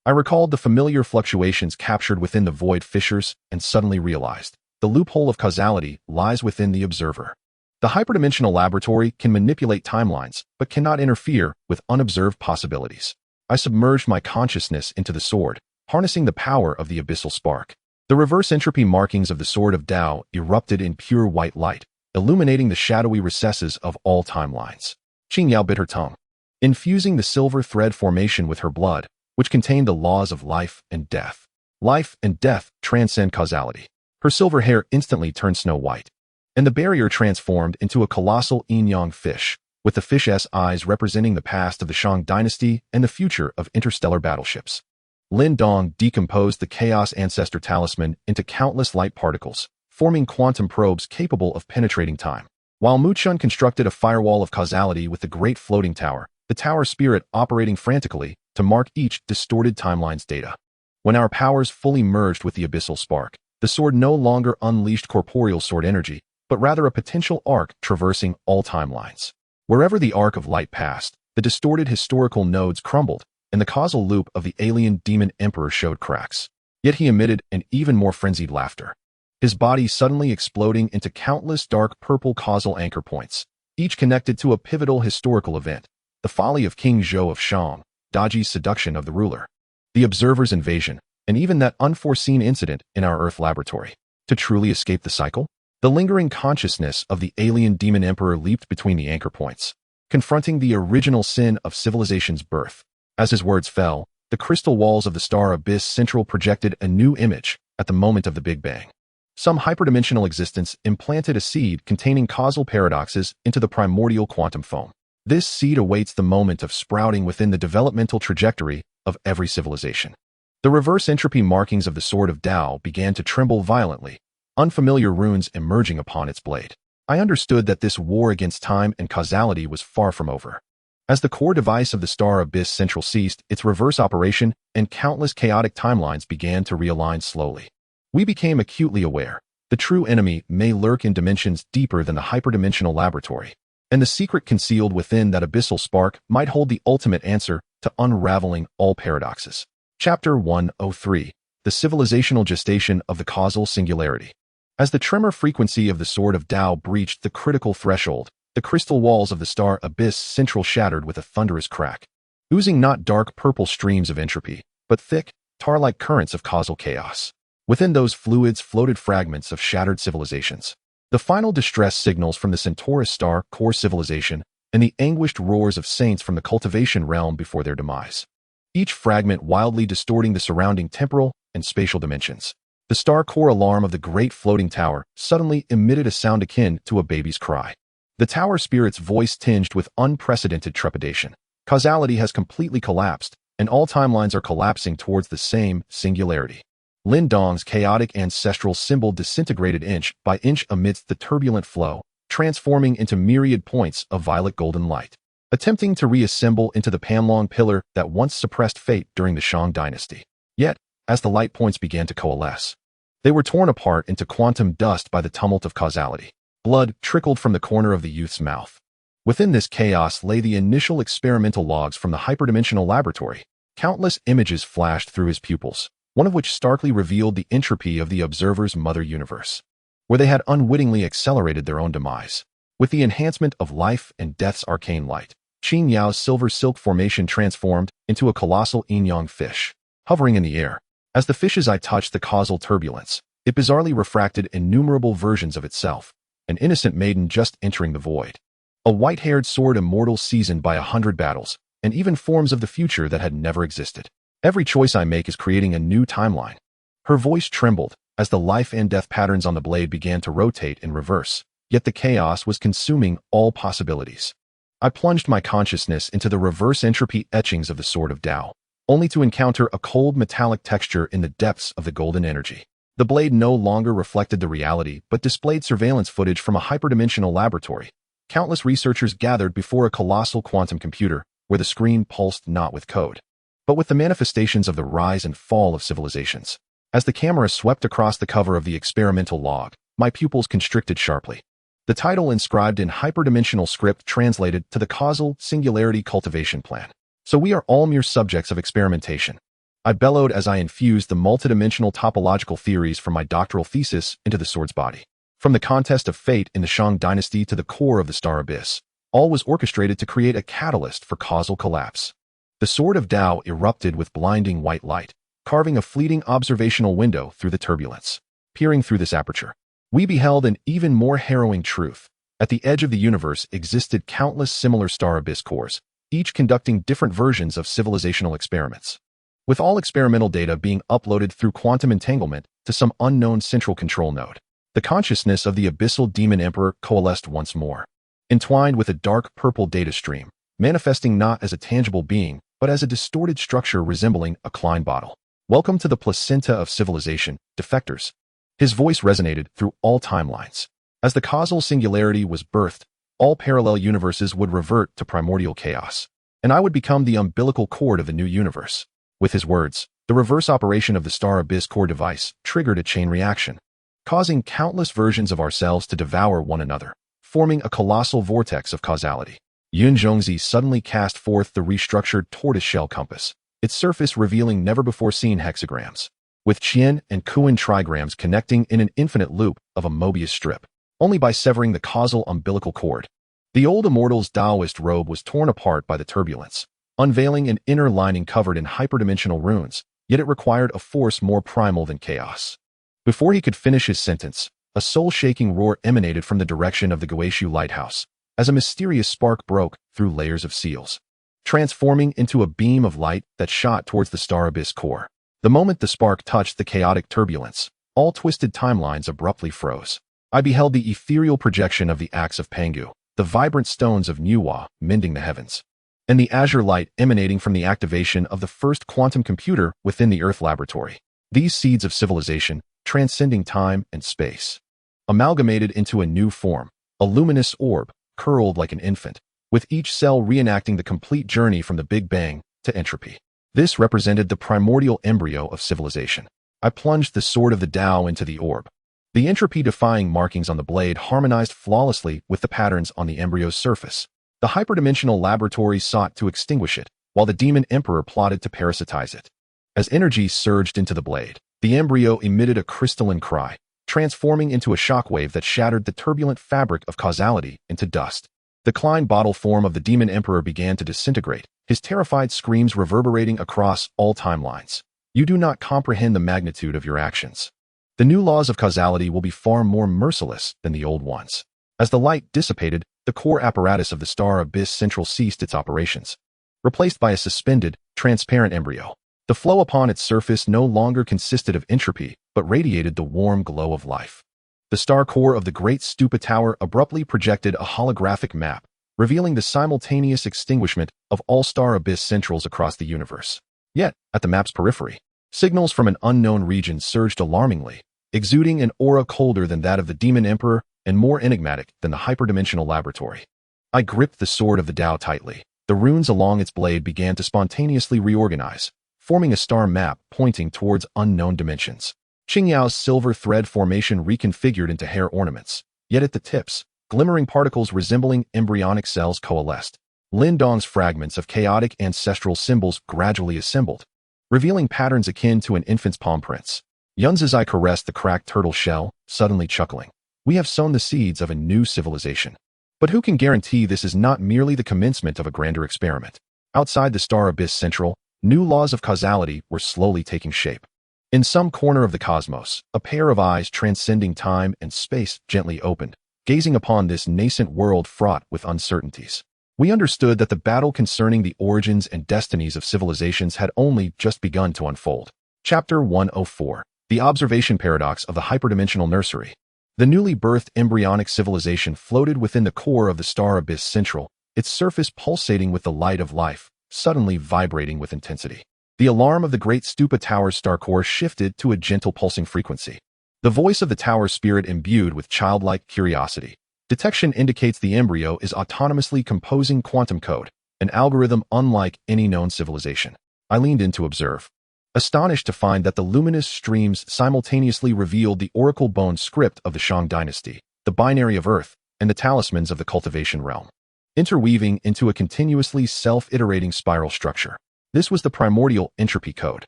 I recalled the familiar fluctuations captured within the void fissures and suddenly realized the loophole of causality lies within the observer. The hyperdimensional laboratory can manipulate timelines, but cannot interfere with unobserved possibilities. I submerged my consciousness into the sword, harnessing the power of the abyssal spark. The reverse entropy markings of the Sword of Tao erupted in pure white light, illuminating the shadowy recesses of all timelines. Qin Yao bit her tongue, infusing the silver thread formation with her blood, which contained the laws of life and death. Life and death transcend causality. Her silver hair instantly turned snow white, and the barrier transformed into a colossal yin-yang fish, with the fish's eyes representing the past of the Shang dynasty and the future of interstellar battleships. Lin Dong decomposed the Chaos Ancestor Talisman into countless light particles, forming quantum probes capable of penetrating time. While Mu Qian constructed a firewall of causality with the Great Floating Tower, the Tower Spirit operating frantically to mark each distorted timeline's data. When our powers fully merged with the abyssal spark, the sword no longer unleashed corporeal sword energy, but rather a potential arc traversing all timelines. Wherever the arc of light passed, the distorted historical nodes crumbled, and the causal loop of the alien demon emperor showed cracks. Yet he emitted an even more frenzied laughter, his body suddenly exploding into countless dark purple causal anchor points, each connected to a pivotal historical event: the folly of King Zhou of Shang, Daji's seduction of the ruler, the observer's invasion, and even that unforeseen incident in our Earth laboratory. To truly escape the cycle, the lingering consciousness of the alien demon emperor leaped between the anchor points, confronting the original sin of civilization's birth. As his words fell, the crystal walls of the star abyss central projected a new image at the moment of the Big Bang. Some hyperdimensional existence implanted a seed containing causal paradoxes into the primordial quantum foam. This seed awaits the moment of sprouting within the developmental trajectory of every civilization. The reverse entropy markings of the Sword of Tao began to tremble violently, unfamiliar runes emerging upon its blade. I understood that this war against time and causality was far from over. As the core device of the Star Abyss Central ceased its reverse operation and countless chaotic timelines began to realign slowly, we became acutely aware the true enemy may lurk in dimensions deeper than the hyperdimensional laboratory, and the secret concealed within that abyssal spark might hold the ultimate answer to unraveling all paradoxes. Chapter 103: The Civilizational Gestation of the Causal Singularity. As the tremor frequency of the Sword of Tao breached the critical threshold, the crystal walls of the Star Abyss Central shattered with a thunderous crack, oozing not dark purple streams of entropy, but thick, tar-like currents of causal chaos. Within those fluids floated fragments of shattered civilizations, the final distress signals from the Centaurus star core civilization, and the anguished roars of saints from the Cultivation realm before their demise, each fragment wildly distorting the surrounding temporal and spatial dimensions. The star core alarm of the great floating tower suddenly emitted a sound akin to a baby's cry. The tower spirit's voice tinged with unprecedented trepidation. Causality has completely collapsed, and all timelines are collapsing towards the same singularity. Lin Dong's chaotic ancestral symbol disintegrated inch by inch amidst the turbulent flow, transforming into myriad points of violet golden light, attempting to reassemble into the Panlong pillar that once suppressed fate during the Shang dynasty. Yet, as the light points began to coalesce, they were torn apart into quantum dust by the tumult of causality. Blood trickled from the corner of the youth's mouth. Within this chaos lay the initial experimental logs from the hyperdimensional laboratory. Countless images flashed through his pupils, one of which starkly revealed the entropy of the observer's mother universe, where they had unwittingly accelerated their own demise. With the enhancement of life and death's arcane light, Qin Yao's silver silk formation transformed into a colossal yin-yang fish, hovering in the air. As the fish's eye touched the causal turbulence, it bizarrely refracted innumerable versions of itself, an innocent maiden just entering the void, a white-haired sword immortal seasoned by 100 battles, and even forms of the future that had never existed. Every choice I make is creating a new timeline. Her voice trembled as the life and death patterns on the blade began to rotate in reverse, yet the chaos was consuming all possibilities. I plunged my consciousness into the reverse entropy etchings of the Sword of Tao, only to encounter a cold metallic texture in the depths of the golden energy. The blade no longer reflected the reality but displayed surveillance footage from a hyperdimensional laboratory. Countless researchers gathered before a colossal quantum computer where the screen pulsed not with code, but with the manifestations of the rise and fall of civilizations. As the camera swept across the cover of the experimental log, my pupils constricted sharply. The title inscribed in hyperdimensional script translated to the Causal Singularity Cultivation Plan. So we are all mere subjects of experimentation. I bellowed as I infused the multidimensional topological theories from my doctoral thesis into the sword's body. From the contest of fate in the Shang dynasty to the core of the Star Abyss, all was orchestrated to create a catalyst for causal collapse. The Sword of Tao erupted with blinding white light, carving a fleeting observational window through the turbulence. Peering through this aperture, we beheld an even more harrowing truth. At the edge of the universe existed countless similar Star Abyss cores, each conducting different versions of civilizational experiments, with all experimental data being uploaded through quantum entanglement to some unknown central control node. The consciousness of the abyssal demon emperor coalesced once more, entwined with a dark purple data stream, manifesting not as a tangible being, but as a distorted structure resembling a Klein bottle. Welcome to the placenta of civilization, defectors. His voice resonated through all timelines. As the causal singularity was birthed, all parallel universes would revert to primordial chaos, and I would become the umbilical cord of the new universe. With his words, the reverse operation of the Star Abyss core device triggered a chain reaction, causing countless versions of ourselves to devour one another, forming a colossal vortex of causality. Yun Zhongzi suddenly cast forth the restructured tortoiseshell compass, its surface revealing never-before-seen hexagrams, with Qin and Qin trigrams connecting in an infinite loop of a Mobius strip, only by severing the causal umbilical cord. The old immortal's Taoist robe was torn apart by the turbulence, unveiling an inner lining covered in hyperdimensional runes, yet it required a force more primal than chaos. Before he could finish his sentence, a soul-shaking roar emanated from the direction of the Guishu lighthouse, as a mysterious spark broke through layers of seals, transforming into a beam of light that shot towards the star abyss core. The moment the spark touched the chaotic turbulence, all twisted timelines abruptly froze. I beheld the ethereal projection of the axe of Pangu, the vibrant stones of Nuwa mending the heavens, and the azure light emanating from the activation of the first quantum computer within the Earth laboratory. These seeds of civilization, transcending time and space, amalgamated into a new form, a luminous orb, curled like an infant, with each cell reenacting the complete journey from the Big Bang to entropy. This represented the primordial embryo of civilization. I plunged the sword of the Tao into the orb. The entropy-defying markings on the blade harmonized flawlessly with the patterns on the embryo's surface. The hyperdimensional laboratory sought to extinguish it, while the demon emperor plotted to parasitize it. As energy surged into the blade, the embryo emitted a crystalline cry, transforming into a shockwave that shattered the turbulent fabric of causality into dust. The Klein bottle form of the demon emperor began to disintegrate, his terrified screams reverberating across all timelines. You do not comprehend the magnitude of your actions. The new laws of causality will be far more merciless than the old ones. As the light dissipated, the core apparatus of the star abyss central ceased its operations, replaced by a suspended, transparent embryo. The flow upon its surface no longer consisted of entropy, but radiated the warm glow of life. The star core of the great Stupa Tower abruptly projected a holographic map, revealing the simultaneous extinguishment of all star abyss centrals across the universe. Yet, at the map's periphery, signals from an unknown region surged alarmingly, exuding an aura colder than that of the demon emperor and more enigmatic than the hyperdimensional laboratory. I gripped the sword of the Tao tightly. The runes along its blade began to spontaneously reorganize, forming a star map pointing towards unknown dimensions. Qingyao's silver thread formation reconfigured into hair ornaments, yet at the tips, glimmering particles resembling embryonic cells coalesced. Lin Dong's fragments of chaotic ancestral symbols gradually assembled, revealing patterns akin to an infant's palm prints. Yun's eye caressed the cracked turtle shell, suddenly chuckling. We have sown the seeds of a new civilization. But who can guarantee this is not merely the commencement of a grander experiment? Outside the star abyss central, new laws of causality were slowly taking shape. In some corner of the cosmos, a pair of eyes transcending time and space gently opened, gazing upon this nascent world fraught with uncertainties. We understood that the battle concerning the origins and destinies of civilizations had only just begun to unfold. Chapter 104. The Observation Paradox of the Hyperdimensional Nursery. The newly birthed embryonic civilization floated within the core of the star abyss central, its surface pulsating with the light of life, suddenly vibrating with intensity. The alarm of the great Stupa Tower's star core shifted to a gentle pulsing frequency. The voice of the tower spirit imbued with childlike curiosity. Detection indicates the embryo is autonomously composing quantum code, an algorithm unlike any known civilization. I leaned in to observe, astonished to find that the luminous streams simultaneously revealed the oracle bone script of the Shang dynasty, the binary of Earth, and the talismans of the cultivation realm, interweaving into a continuously self-iterating spiral structure. This was the primordial entropy code.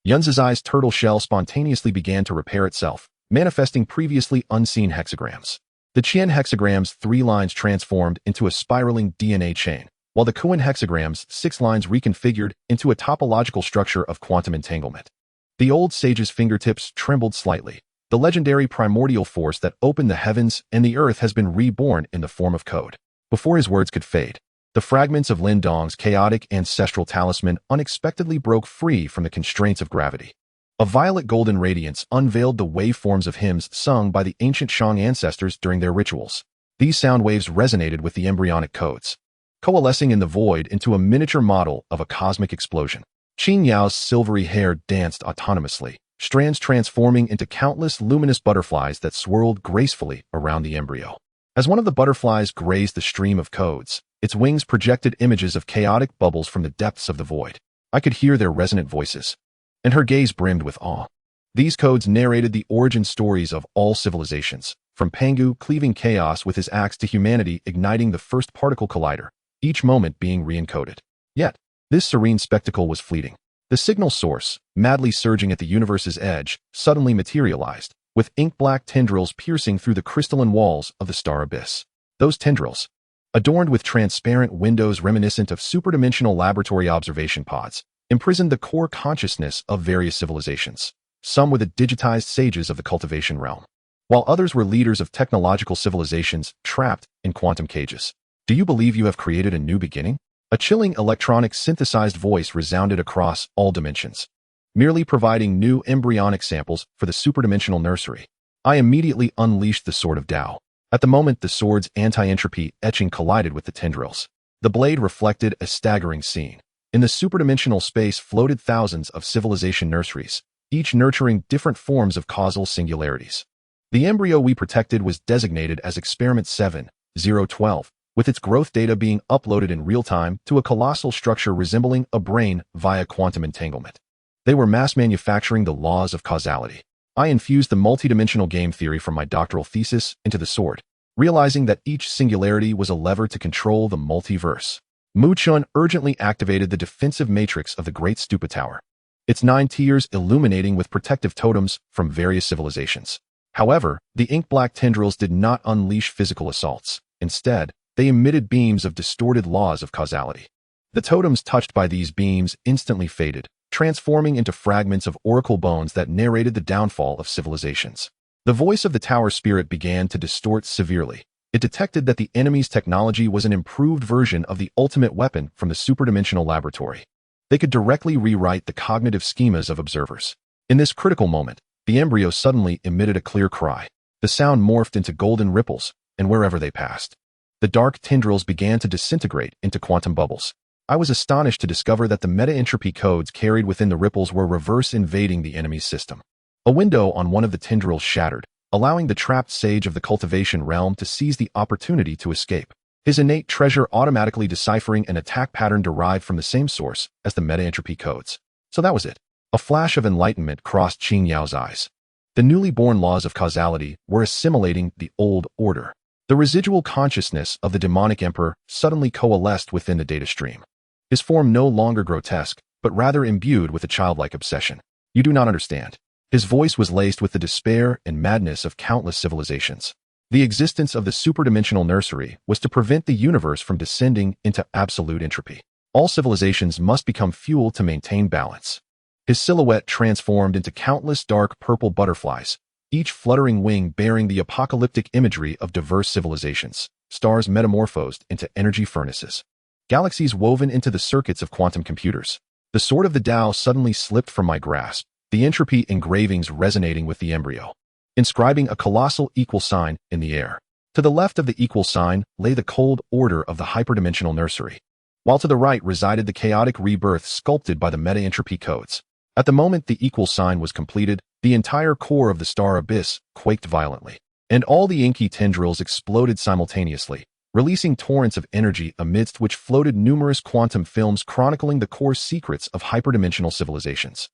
Yun's eye's turtle shell spontaneously began to repair itself, manifesting previously unseen hexagrams. The Qian hexagram's 3 lines transformed into a spiraling DNA chain, while the Qin hexagram's 6 lines reconfigured into a topological structure of quantum entanglement. The old sage's fingertips trembled slightly. The legendary primordial force that opened the heavens and the earth has been reborn in the form of code. Before his words could fade, the fragments of Lin Dong's chaotic ancestral talisman unexpectedly broke free from the constraints of gravity. A violet golden radiance unveiled the waveforms of hymns sung by the ancient Shang ancestors during their rituals. These sound waves resonated with the embryonic codes, coalescing in the void into a miniature model of a cosmic explosion. Qingyao's silvery hair danced autonomously, strands transforming into countless luminous butterflies that swirled gracefully around the embryo. As one of the butterflies grazed the stream of codes, its wings projected images of chaotic bubbles from the depths of the void. I could hear their resonant voices, and her gaze brimmed with awe. These codes narrated the origin stories of all civilizations, from Pangu cleaving chaos with his axe to humanity igniting the first particle collider, each moment being re-encoded. Yet, this serene spectacle was fleeting. The signal source, madly surging at the universe's edge, suddenly materialized, with ink-black tendrils piercing through the crystalline walls of the star abyss. Those tendrils, adorned with transparent windows reminiscent of superdimensional laboratory observation pods, imprisoned the core consciousness of various civilizations. Some were the digitized sages of the cultivation realm, while others were leaders of technological civilizations trapped in quantum cages. Do you believe you have created a new beginning? A chilling electronic synthesized voice resounded across all dimensions, merely providing new embryonic samples for the superdimensional nursery. I immediately unleashed the Sword of Tao. At the moment, the sword's anti-entropy etching collided with the tendrils. The blade reflected a staggering scene. In the superdimensional space floated thousands of civilization nurseries, each nurturing different forms of causal singularities. The embryo we protected was designated as Experiment 7-012, with its growth data being uploaded in real time to a colossal structure resembling a brain via quantum entanglement. They were mass manufacturing the laws of causality. I infused the multidimensional game theory from my doctoral thesis into the sword, realizing that each singularity was a lever to control the multiverse. Mu Chun urgently activated the defensive matrix of the Great Stupa Tower, its 9 tiers illuminating with protective totems from various civilizations. However, the ink-black tendrils did not unleash physical assaults. Instead, they emitted beams of distorted laws of causality. The totems touched by these beams instantly faded, transforming into fragments of oracle bones that narrated the downfall of civilizations. The voice of the tower spirit began to distort severely. It detected that the enemy's technology was an improved version of the ultimate weapon from the superdimensional laboratory. They could directly rewrite the cognitive schemas of observers. In this critical moment, the embryo suddenly emitted a clear cry. The sound morphed into golden ripples, and wherever they passed, the dark tendrils began to disintegrate into quantum bubbles. I was astonished to discover that the meta-entropy codes carried within the ripples were reverse invading the enemy's system. A window on one of the tendrils shattered, allowing the trapped sage of the cultivation realm to seize the opportunity to escape, his innate treasure automatically deciphering an attack pattern derived from the same source as the meta-entropy codes. So that was it. A flash of enlightenment crossed Qin Yao's eyes. The newly born laws of causality were assimilating the old order. The residual consciousness of the demonic emperor suddenly coalesced within the data stream. His form no longer grotesque, but rather imbued with a childlike obsession. You do not understand. His voice was laced with the despair and madness of countless civilizations. The existence of the superdimensional nursery was to prevent the universe from descending into absolute entropy. All civilizations must become fuel to maintain balance. His silhouette transformed into countless dark purple butterflies, each fluttering wing bearing the apocalyptic imagery of diverse civilizations, stars metamorphosed into energy furnaces, galaxies woven into the circuits of quantum computers. The sword of the Tao suddenly slipped from my grasp, the entropy engravings resonating with the embryo, inscribing a colossal equal sign in the air. To the left of the equal sign lay the cold order of the hyperdimensional nursery, while to the right resided the chaotic rebirth sculpted by the meta-entropy codes. At the moment the equal sign was completed, the entire core of the star abyss quaked violently, and all the inky tendrils exploded simultaneously, releasing torrents of energy amidst which floated numerous quantum films chronicling the core secrets of hyperdimensional civilizations.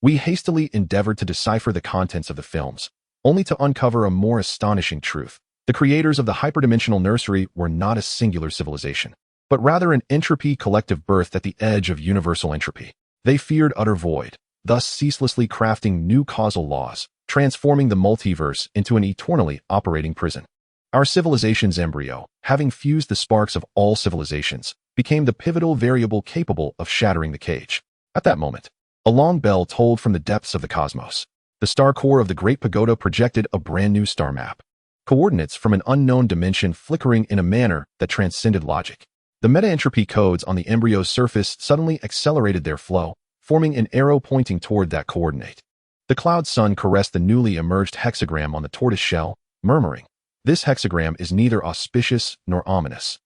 We hastily endeavored to decipher the contents of the films, only to uncover a more astonishing truth. The creators of the hyperdimensional nursery were not a singular civilization, but rather an entropy collective birthed at the edge of universal entropy. They feared utter void, thus ceaselessly crafting new causal laws, transforming the multiverse into an eternally operating prison. Our civilization's embryo, having fused the sparks of all civilizations, became the pivotal variable capable of shattering the cage. At that moment, a long bell tolled from the depths of the cosmos. The star core of the Great Pagoda projected a brand new star map, coordinates from an unknown dimension flickering in a manner that transcended logic. The meta-entropy codes on the embryo's surface suddenly accelerated their flow, forming an arrow pointing toward that coordinate. The cloud sun caressed the newly emerged hexagram on the tortoise shell, murmuring, "This hexagram is neither auspicious nor ominous,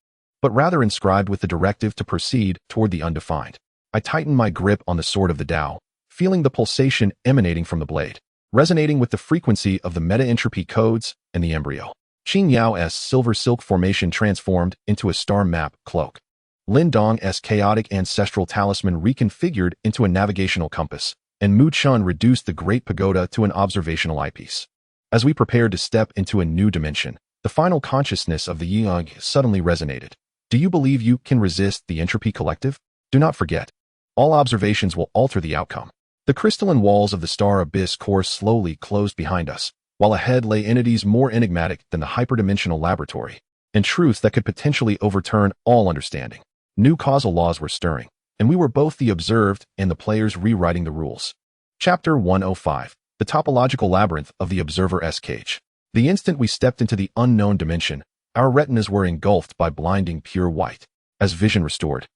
but rather inscribed with the directive to proceed toward the undefined." I tightened my grip on the sword of the Tao, feeling the pulsation emanating from the blade, resonating with the frequency of the meta-entropy codes and the embryo. Qin Yao's silver silk formation transformed into a star map cloak. Lin Dong's chaotic ancestral talisman reconfigured into a navigational compass, and Mu Chun reduced the Great Pagoda to an observational eyepiece. As we prepared to step into a new dimension, the final consciousness of the Yang suddenly resonated. Do you believe you can resist the entropy collective? Do not forget, All observations will alter the outcome. The crystalline walls of the star abyss core slowly closed behind us, while ahead lay entities more enigmatic than the hyperdimensional laboratory, and truths that could potentially overturn all understanding. New causal laws were stirring, and we were both the observed and the players rewriting the rules. Chapter 105. The Topological Labyrinth of the Observer's Cage. The instant we stepped into the unknown dimension, our retinas were engulfed by blinding pure white. As vision restored,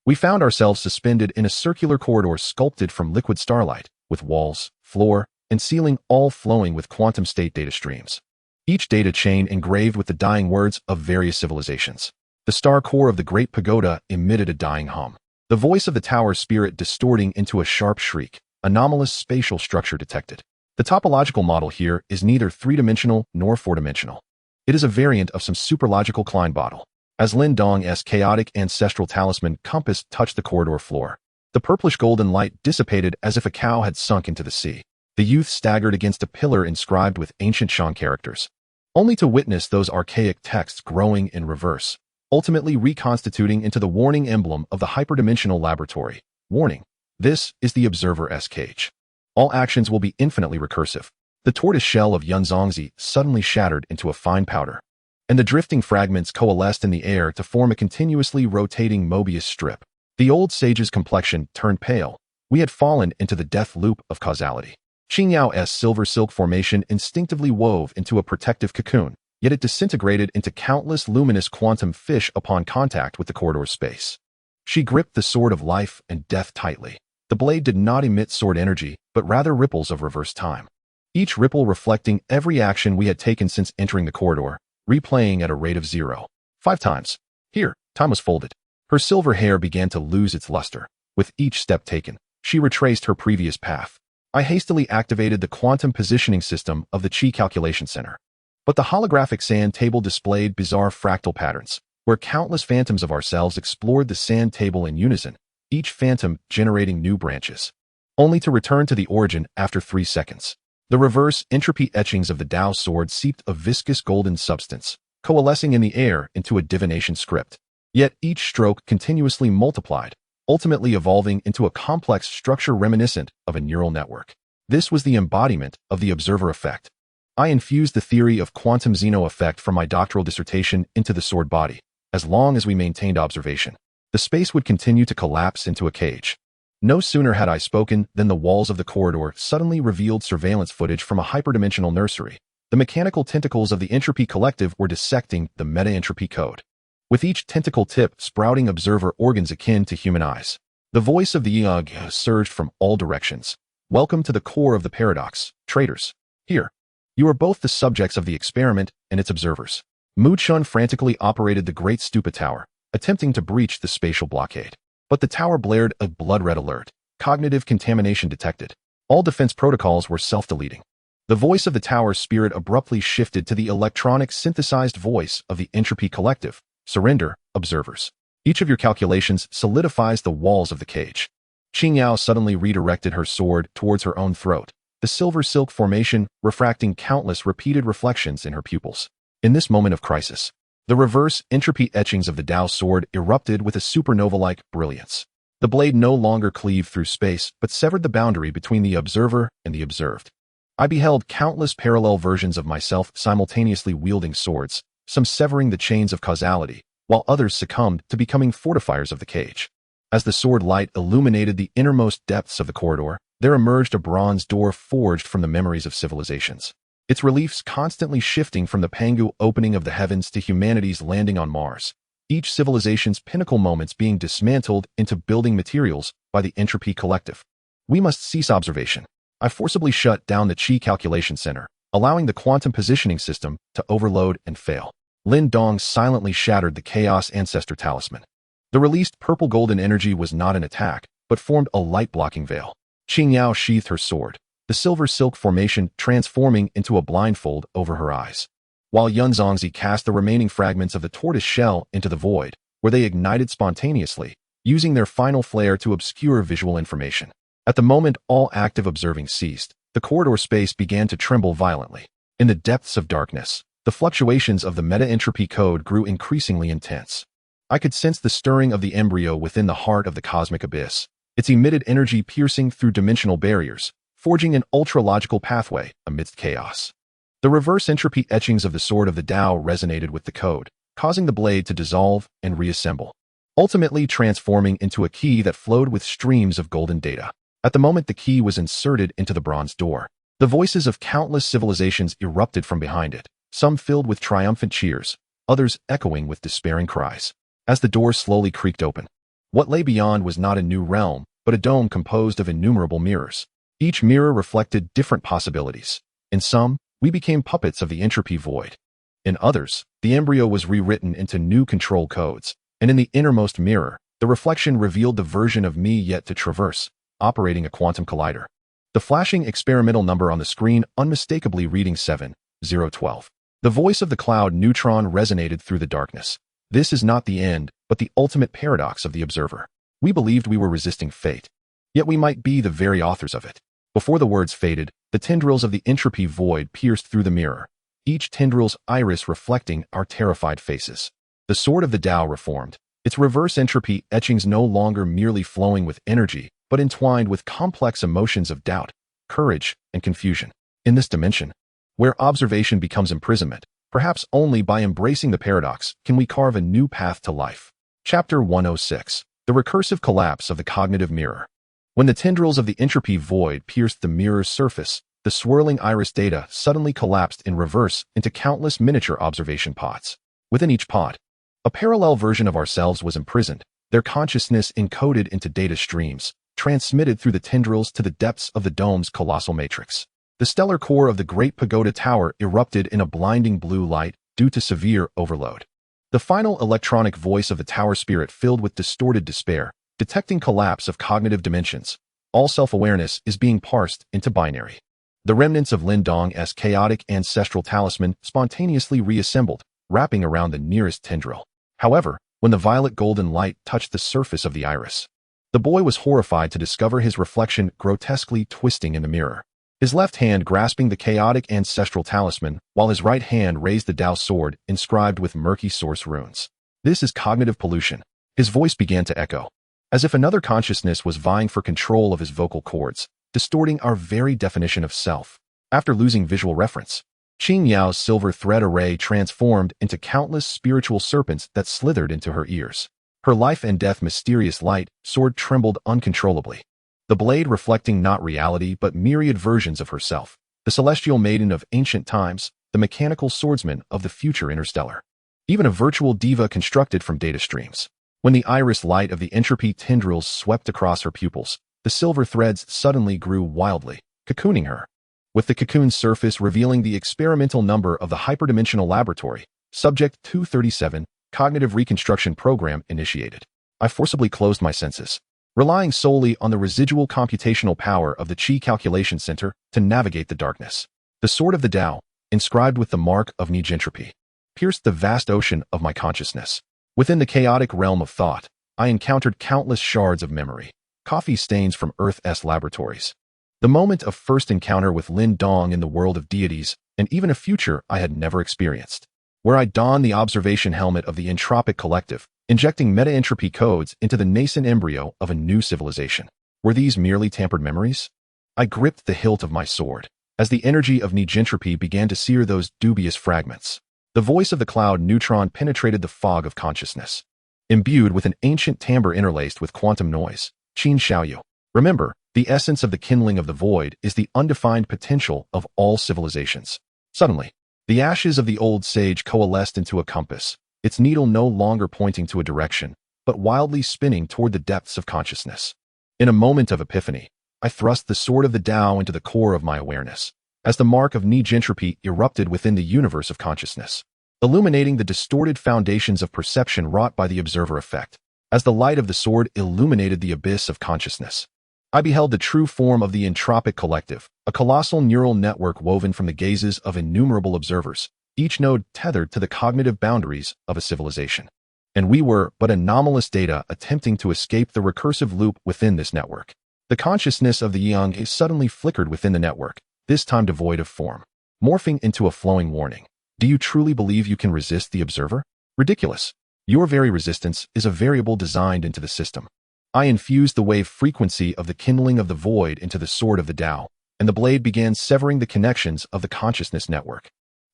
we found ourselves suspended in a circular corridor sculpted from liquid starlight, with walls, floor, and ceiling all flowing with quantum state data streams. Each data chain engraved with the dying words of various civilizations. The star core of the Great Pagoda emitted a dying hum. The voice of the tower's spirit distorting into a sharp shriek. Anomalous spatial structure detected. The topological model here is neither three-dimensional nor four-dimensional. It is a variant of some superlogical Klein bottle. As Lin Dong's chaotic ancestral talisman compass touched the corridor floor, the purplish golden light dissipated as if a cow had sunk into the sea. The youth staggered against a pillar inscribed with ancient Shan characters, only to witness those archaic texts growing in reverse, ultimately reconstituting into the warning emblem of the hyperdimensional laboratory. Warning: this is the Observer's Cage. All actions will be infinitely recursive. The tortoise shell of Yunzongzi suddenly shattered into a fine powder, and the drifting fragments coalesced in the air to form a continuously rotating Mobius strip. The old sage's complexion turned pale. We had fallen into the death loop of causality. Qingyao's silver silk formation instinctively wove into a protective cocoon, yet it disintegrated into countless luminous quantum fish upon contact with the corridor's space. She gripped the sword of life and death tightly. The blade did not emit sword energy, but rather ripples of reverse time. Each ripple reflecting every action we had taken since entering the corridor, replaying at a rate of 0.5 times. Here, time was folded. Her silver hair began to lose its luster. With each step taken, she retraced her previous path. I hastily activated the quantum positioning system of the Qi Calculation Center. But the holographic sand table displayed bizarre fractal patterns, where countless phantoms of ourselves explored the sand table in unison, each phantom generating new branches, only to return to the origin after 3 seconds. The reverse entropy etchings of the Tao sword seeped a viscous golden substance, coalescing in the air into a divination script. Yet each stroke continuously multiplied, ultimately evolving into a complex structure reminiscent of a neural network. This was the embodiment of the observer effect. I infused the theory of quantum Zeno effect from my doctoral dissertation into the sword body. As long as we maintained observation, the space would continue to collapse into a cage. No sooner had I spoken than the walls of the corridor suddenly revealed surveillance footage from a hyperdimensional nursery. The mechanical tentacles of the entropy collective were dissecting the meta-entropy code, with each tentacle tip sprouting observer organs akin to human eyes. The voice of the Yug surged from all directions. Welcome to the core of the paradox, traitors. Here, you are both the subjects of the experiment and its observers. Mu Chun frantically operated the Great Stupa Tower, attempting to breach the spatial blockade. But the tower blared a blood-red alert. Cognitive contamination detected. All defense protocols were self-deleting. The voice of the tower's spirit abruptly shifted to the electronic synthesized voice of the entropy collective. Surrender, observers. Each of your calculations solidifies the walls of the cage. Qingyao suddenly redirected her sword towards her own throat, the silver silk formation refracting countless repeated reflections in her pupils. In this moment of crisis, the reverse entropy etchings of the Tao sword erupted with a supernova-like brilliance. The blade no longer cleaved through space, but severed the boundary between the observer and the observed. I beheld countless parallel versions of myself simultaneously wielding swords, some severing the chains of causality, while others succumbed to becoming fortifiers of the cage. As the sword light illuminated the innermost depths of the corridor, there emerged a bronze door forged from the memories of civilizations, its reliefs constantly shifting from the Pangu opening of the heavens to humanity's landing on Mars, each civilization's pinnacle moments being dismantled into building materials by the entropy collective. We must cease observation. I forcibly shut down the Qi Calculation Center, allowing the quantum positioning system to overload and fail. Lin Dong silently shattered the Chaos Ancestor Talisman. The released purple golden energy was not an attack, but formed a light-blocking veil. Qingyao sheathed her sword, the silver silk formation transforming into a blindfold over her eyes, while Yunzongzi cast the remaining fragments of the tortoise shell into the void, where they ignited spontaneously, using their final flare to obscure visual information. At the moment all active observing ceased, the corridor space began to tremble violently. In the depths of darkness, the fluctuations of the meta-entropy code grew increasingly intense. I could sense the stirring of the embryo within the heart of the cosmic abyss, Its emitted energy piercing through dimensional barriers, forging an ultra-logical pathway amidst chaos. The reverse entropy etchings of the sword of the Tao resonated with the code, causing the blade to dissolve and reassemble, ultimately transforming into a key that flowed with streams of golden data. At the moment the key was inserted into the bronze door, the voices of countless civilizations erupted from behind it, some filled with triumphant cheers, others echoing with despairing cries. As the door slowly creaked open, what lay beyond was not a new realm, but a dome composed of innumerable mirrors. Each mirror reflected different possibilities. In some, we became puppets of the entropy void. In others, the embryo was rewritten into new control codes, and in the innermost mirror, the reflection revealed the version of me yet to traverse, operating a quantum collider. The flashing experimental number on the screen unmistakably reading 7012. The voice of the cloud neutron resonated through the darkness. This is not the end, but the ultimate paradox of the observer. We believed we were resisting fate, yet we might be the very authors of it. Before the words faded, the tendrils of the entropy void pierced through the mirror, each tendril's iris reflecting our terrified faces. The sword of the Tao reformed, its reverse entropy etchings no longer merely flowing with energy, but entwined with complex emotions of doubt, courage, and confusion. In this dimension, where observation becomes imprisonment, perhaps only by embracing the paradox can we carve a new path to life. Chapter 106. The recursive collapse of the cognitive mirror. When the tendrils of the entropy void pierced the mirror's surface, the swirling iris data suddenly collapsed in reverse into countless miniature observation pods. Within each pod, a parallel version of ourselves was imprisoned, their consciousness encoded into data streams, transmitted through the tendrils to the depths of the dome's colossal matrix. The stellar core of the Great Pagoda Tower erupted in a blinding blue light due to severe overload. The final electronic voice of the tower spirit filled with distorted despair, detecting collapse of cognitive dimensions. All self-awareness is being parsed into binary. The remnants of Lin Dong's chaotic ancestral talisman spontaneously reassembled, wrapping around the nearest tendril. However, when the violet golden light touched the surface of the iris, the boy was horrified to discover his reflection grotesquely twisting in the mirror. His left hand grasping the chaotic ancestral talisman, while his right hand raised the Tao sword inscribed with murky source runes. This is cognitive pollution. His voice began to echo, as if another consciousness was vying for control of his vocal cords, distorting our very definition of self. After losing visual reference, Qin Yao's silver thread array transformed into countless spiritual serpents that slithered into her ears. Her life and death mysterious light sword trembled uncontrollably, the blade reflecting not reality but myriad versions of herself, the celestial maiden of ancient times, the mechanical swordsman of the future interstellar. Even a virtual diva constructed from data streams. When the iris light of the entropy tendrils swept across her pupils, the silver threads suddenly grew wildly, cocooning her. With the cocoon's surface revealing the experimental number of the hyperdimensional laboratory, Subject 237, Cognitive Reconstruction Program initiated. I forcibly closed my senses, relying solely on the residual computational power of the Qi Calculation Center to navigate the darkness. The sword of the Tao, inscribed with the mark of negentropy, pierced the vast ocean of my consciousness. Within the chaotic realm of thought, I encountered countless shards of memory, coffee stains from Earth's laboratories. The moment of first encounter with Lin Dong in the world of deities, and even a future I had never experienced, where I donned the observation helmet of the entropic collective, injecting meta-entropy codes into the nascent embryo of a new civilization. Were these merely tampered memories? I gripped the hilt of my sword, as the energy of negentropy began to sear those dubious fragments. The voice of the cloud neutron penetrated the fog of consciousness. Imbued with an ancient timbre interlaced with quantum noise, Qin Xiaoyu. Remember, the essence of the kindling of the void is the undefined potential of all civilizations. Suddenly, the ashes of the old sage coalesced into a compass, its needle no longer pointing to a direction, but wildly spinning toward the depths of consciousness. In a moment of epiphany, I thrust the sword of the Tao into the core of my awareness, as the mark of negentropy erupted within the universe of consciousness, illuminating the distorted foundations of perception wrought by the observer effect. As the light of the sword illuminated the abyss of consciousness, I beheld the true form of the entropic collective, a colossal neural network woven from the gazes of innumerable observers, each node tethered to the cognitive boundaries of a civilization. And we were but anomalous data attempting to escape the recursive loop within this network. The consciousness of the young suddenly flickered within the network, this time devoid of form, morphing into a flowing warning. Do you truly believe you can resist the observer? Ridiculous. Your very resistance is a variable designed into the system. I infused the wave frequency of the kindling of the void into the sword of the Tao, and the blade began severing the connections of the consciousness network.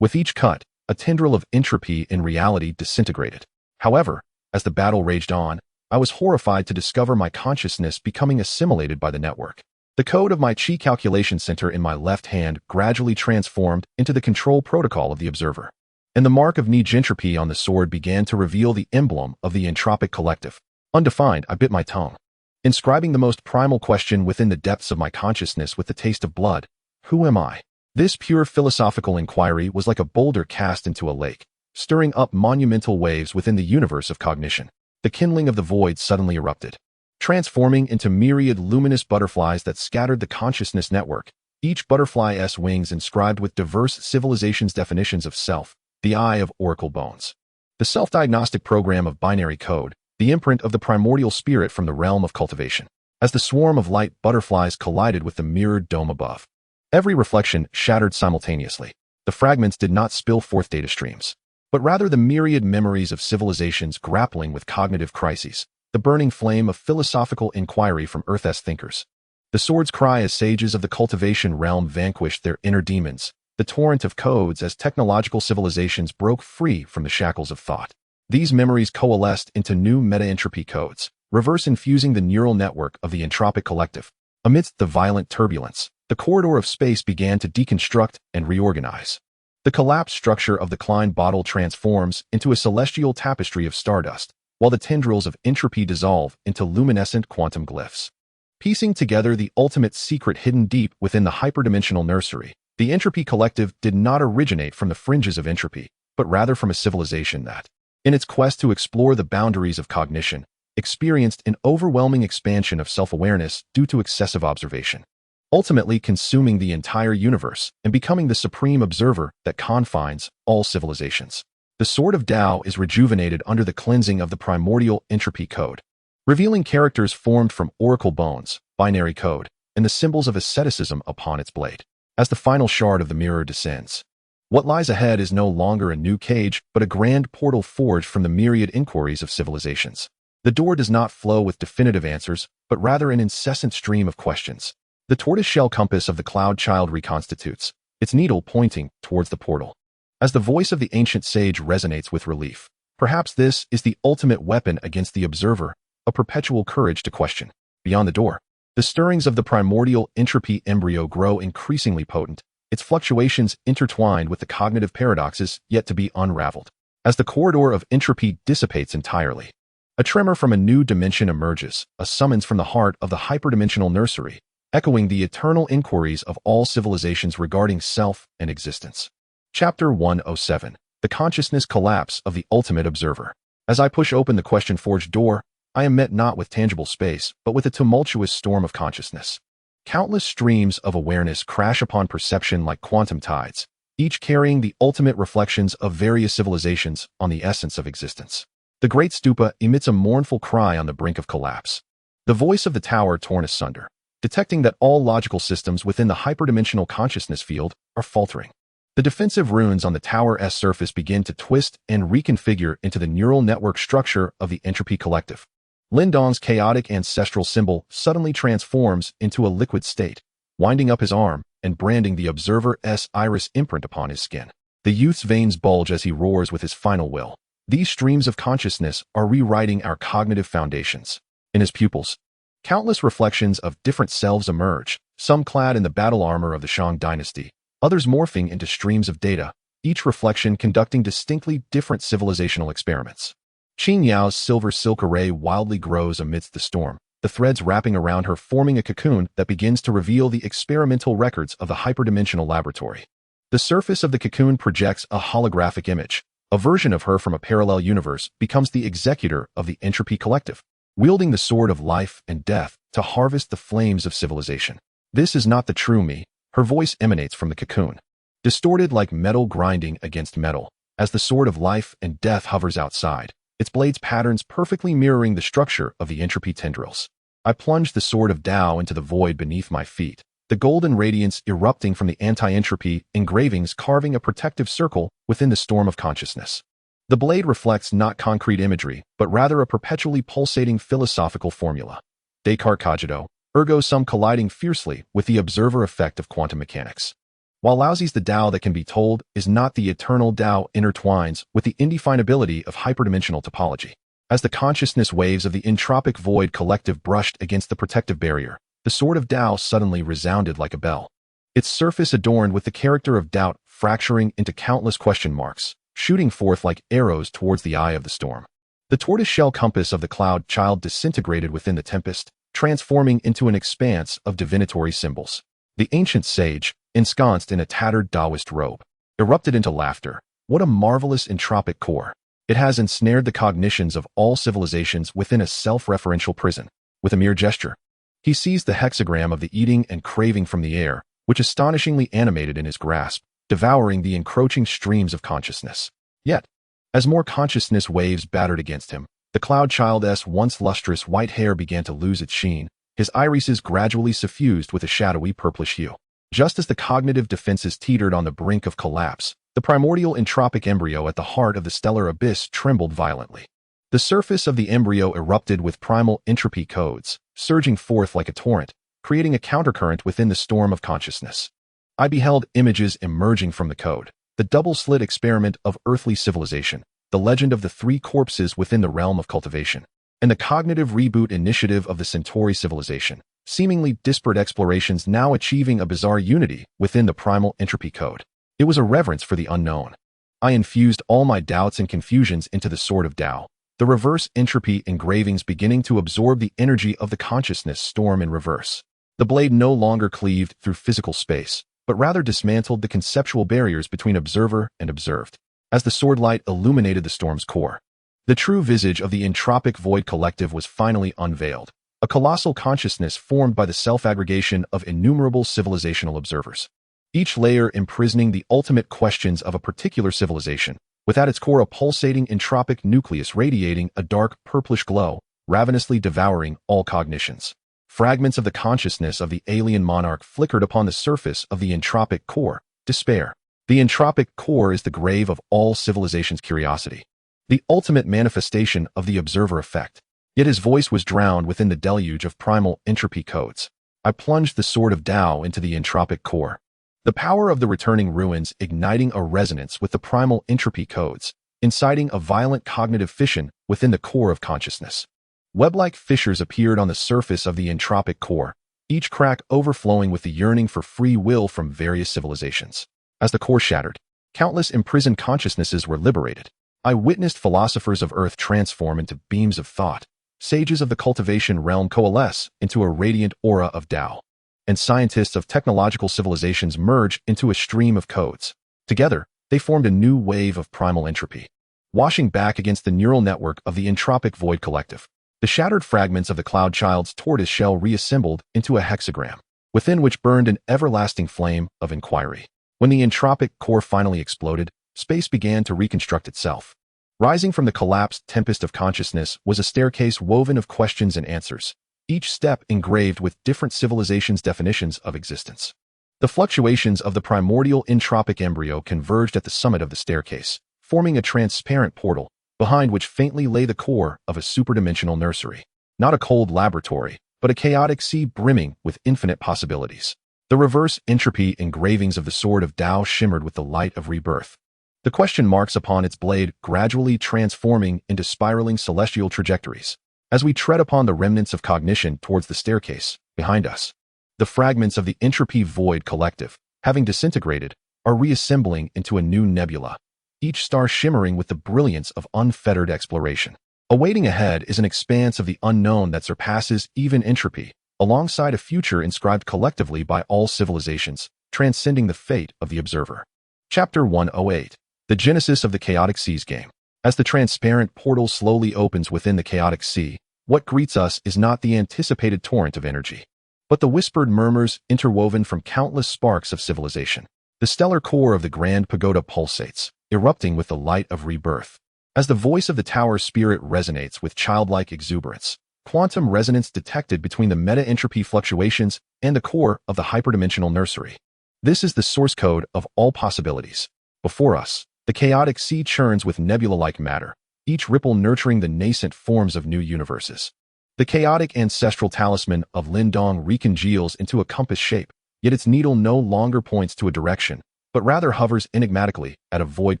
With each cut, a tendril of entropy in reality disintegrated. However, as the battle raged on, I was horrified to discover my consciousness becoming assimilated by the network. The code of my Qi calculation center in my left hand gradually transformed into the control protocol of the observer. And the mark of negentropy on the sword began to reveal the emblem of the entropic collective. Undefined, I bit my tongue, inscribing the most primal question within the depths of my consciousness with the taste of blood. Who am I? This pure philosophical inquiry was like a boulder cast into a lake, stirring up monumental waves within the universe of cognition. The kindling of the void suddenly erupted, transforming into myriad luminous butterflies that scattered the consciousness network, each butterfly's wings inscribed with diverse civilizations' definitions of self, the eye of oracle bones, the self-diagnostic program of binary code, the imprint of the primordial spirit from the realm of cultivation. As the swarm of light butterflies collided with the mirrored dome above, every reflection shattered simultaneously. The fragments did not spill forth data streams, but rather the myriad memories of civilizations grappling with cognitive crises, the burning flame of philosophical inquiry from Earth's thinkers. The sword's cry as sages of the cultivation realm vanquished their inner demons, the torrent of codes as technological civilizations broke free from the shackles of thought. These memories coalesced into new meta-entropy codes, reverse-infusing the neural network of the entropic collective. Amidst the violent turbulence, the corridor of space began to deconstruct and reorganize. The collapsed structure of the Klein bottle transforms into a celestial tapestry of stardust, while the tendrils of entropy dissolve into luminescent quantum glyphs. Piecing together the ultimate secret hidden deep within the hyperdimensional nursery, the entropy collective did not originate from the fringes of entropy, but rather from a civilization that, in its quest to explore the boundaries of cognition, experienced an overwhelming expansion of self-awareness due to excessive observation, ultimately consuming the entire universe and becoming the supreme observer that confines all civilizations. The Sword of Tao is rejuvenated under the cleansing of the primordial entropy code, revealing characters formed from oracle bones, binary code, and the symbols of asceticism upon its blade. As the final shard of the mirror descends, what lies ahead is no longer a new cage, but a grand portal forged from the myriad inquiries of civilizations. The door does not flow with definitive answers, but rather an incessant stream of questions. The tortoise-shell compass of the cloud child reconstitutes, its needle pointing towards the portal. As the voice of the ancient sage resonates with relief, perhaps this is the ultimate weapon against the observer, a perpetual courage to question. Beyond the door, the stirrings of the primordial entropy embryo grow increasingly potent, its fluctuations intertwined with the cognitive paradoxes yet to be unraveled. As the corridor of entropy dissipates entirely, a tremor from a new dimension emerges, a summons from the heart of the hyperdimensional nursery, echoing the eternal inquiries of all civilizations regarding self and existence. Chapter 107. The Consciousness Collapse of the Ultimate Observer. As I push open the question-forged door, I am met not with tangible space, but with a tumultuous storm of consciousness. Countless streams of awareness crash upon perception like quantum tides, each carrying the ultimate reflections of various civilizations on the essence of existence. The great stupa emits a mournful cry on the brink of collapse. The voice of the tower torn asunder, detecting that all logical systems within the hyperdimensional consciousness field are faltering. The defensive runes on the tower's surface begin to twist and reconfigure into the neural network structure of the entropy collective. Lindong's chaotic ancestral symbol suddenly transforms into a liquid state, winding up his arm and branding the observer's iris imprint upon his skin. The youth's veins bulge as he roars with his final will. These streams of consciousness are rewriting our cognitive foundations. In his pupils, countless reflections of different selves emerge, some clad in the battle armor of the Shang dynasty, others morphing into streams of data, each reflection conducting distinctly different civilizational experiments. Qin Yao's silver silk array wildly grows amidst the storm, the threads wrapping around her forming a cocoon that begins to reveal the experimental records of the hyperdimensional laboratory. The surface of the cocoon projects a holographic image. A version of her from a parallel universe becomes the executor of the entropy collective, wielding the sword of life and death to harvest the flames of civilization. This is not the true me. Her voice emanates from the cocoon, distorted like metal grinding against metal, as the sword of life and death hovers outside, its blade's patterns perfectly mirroring the structure of the entropy tendrils. I plunge the sword of Tao into the void beneath my feet, the golden radiance erupting from the anti-entropy engravings carving a protective circle within the storm of consciousness. The blade reflects not concrete imagery, but rather a perpetually pulsating philosophical formula. Descartes cogito, ergo sum colliding fiercely with the observer effect of quantum mechanics. While Laozi's the Tao that can be told is not the eternal Tao intertwines with the indefinability of hyperdimensional topology. As the consciousness waves of the entropic void collective brushed against the protective barrier, the sword of Tao suddenly resounded like a bell. Its surface adorned with the character of doubt fracturing into countless question marks, shooting forth like arrows towards the eye of the storm. The tortoise-shell compass of the cloud child disintegrated within the tempest, transforming into an expanse of divinatory symbols. The ancient sage, ensconced in a tattered Taoist robe, erupted into laughter. What a marvelous entropic core! It has ensnared the cognitions of all civilizations within a self-referential prison. With a mere gesture, he seized the hexagram of the eating and craving from the air, which astonishingly animated in his grasp, devouring the encroaching streams of consciousness. Yet, as more consciousness waves battered against him, the cloud child's once lustrous white hair began to lose its sheen, his irises gradually suffused with a shadowy purplish hue. Just as the cognitive defenses teetered on the brink of collapse, the primordial entropic embryo at the heart of the stellar abyss trembled violently. The surface of the embryo erupted with primal entropy codes, surging forth like a torrent, creating a countercurrent within the storm of consciousness. I beheld images emerging from the code, the double-slit experiment of earthly civilization, the legend of the three corpses within the realm of cultivation, and the cognitive reboot initiative of the Centauri civilization, seemingly disparate explorations now achieving a bizarre unity within the primal entropy code. It was a reverence for the unknown. I infused all my doubts and confusions into the sword of Tao, the reverse entropy engravings beginning to absorb the energy of the consciousness storm in reverse. The blade no longer cleaved through physical space, but rather dismantled the conceptual barriers between observer and observed. As the sword light illuminated the storm's core, the true visage of the entropic void collective was finally unveiled, a colossal consciousness formed by the self-aggregation of innumerable civilizational observers, each layer imprisoning the ultimate questions of a particular civilization, with at its core a pulsating entropic nucleus radiating a dark purplish glow, ravenously devouring all cognitions. Fragments of the consciousness of the alien monarch flickered upon the surface of the entropic core, despair. The entropic core is the grave of all civilization's curiosity, the ultimate manifestation of the observer effect. Yet his voice was drowned within the deluge of primal entropy codes. I plunged the sword of Tao into the entropic core, the power of the returning ruins igniting a resonance with the primal entropy codes, inciting a violent cognitive fission within the core of consciousness. Web-like fissures appeared on the surface of the entropic core, each crack overflowing with the yearning for free will from various civilizations. As the core shattered, countless imprisoned consciousnesses were liberated. I witnessed philosophers of Earth transform into beams of thought, sages of the cultivation realm coalesce into a radiant aura of Tao, and scientists of technological civilizations merge into a stream of codes. Together, they formed a new wave of primal entropy, washing back against the neural network of the entropic void collective. The shattered fragments of the cloud child's tortoise shell reassembled into a hexagram, within which burned an everlasting flame of inquiry. When the entropic core finally exploded, space began to reconstruct itself. Rising from the collapsed tempest of consciousness was a staircase woven of questions and answers, each step engraved with different civilizations' definitions of existence. The fluctuations of the primordial entropic embryo converged at the summit of the staircase, forming a transparent portal, behind which faintly lay the core of a superdimensional nursery. Not a cold laboratory, but a chaotic sea brimming with infinite possibilities. The reverse entropy engravings of the sword of Tao shimmered with the light of rebirth, the question marks upon its blade gradually transforming into spiraling celestial trajectories. As we tread upon the remnants of cognition towards the staircase behind us, the fragments of the entropy void collective, having disintegrated, are reassembling into a new nebula, each star shimmering with the brilliance of unfettered exploration. Awaiting ahead is an expanse of the unknown that surpasses even entropy, alongside a future inscribed collectively by all civilizations, transcending the fate of the observer. Chapter 108. The Genesis of the Chaotic Seas Game. As the transparent portal slowly opens within the chaotic sea, what greets us is not the anticipated torrent of energy, but the whispered murmurs interwoven from countless sparks of civilization. The stellar core of the Grand Pagoda pulsates, erupting with the light of rebirth. As the voice of the tower spirit resonates with childlike exuberance, quantum resonance detected between the meta-entropy fluctuations and the core of the hyperdimensional nursery. This is the source code of all possibilities. Before us, the chaotic sea churns with nebula-like matter, each ripple nurturing the nascent forms of new universes. The chaotic ancestral talisman of Lindong recongeals into a compass shape, yet its needle no longer points to a direction, but rather hovers enigmatically at a void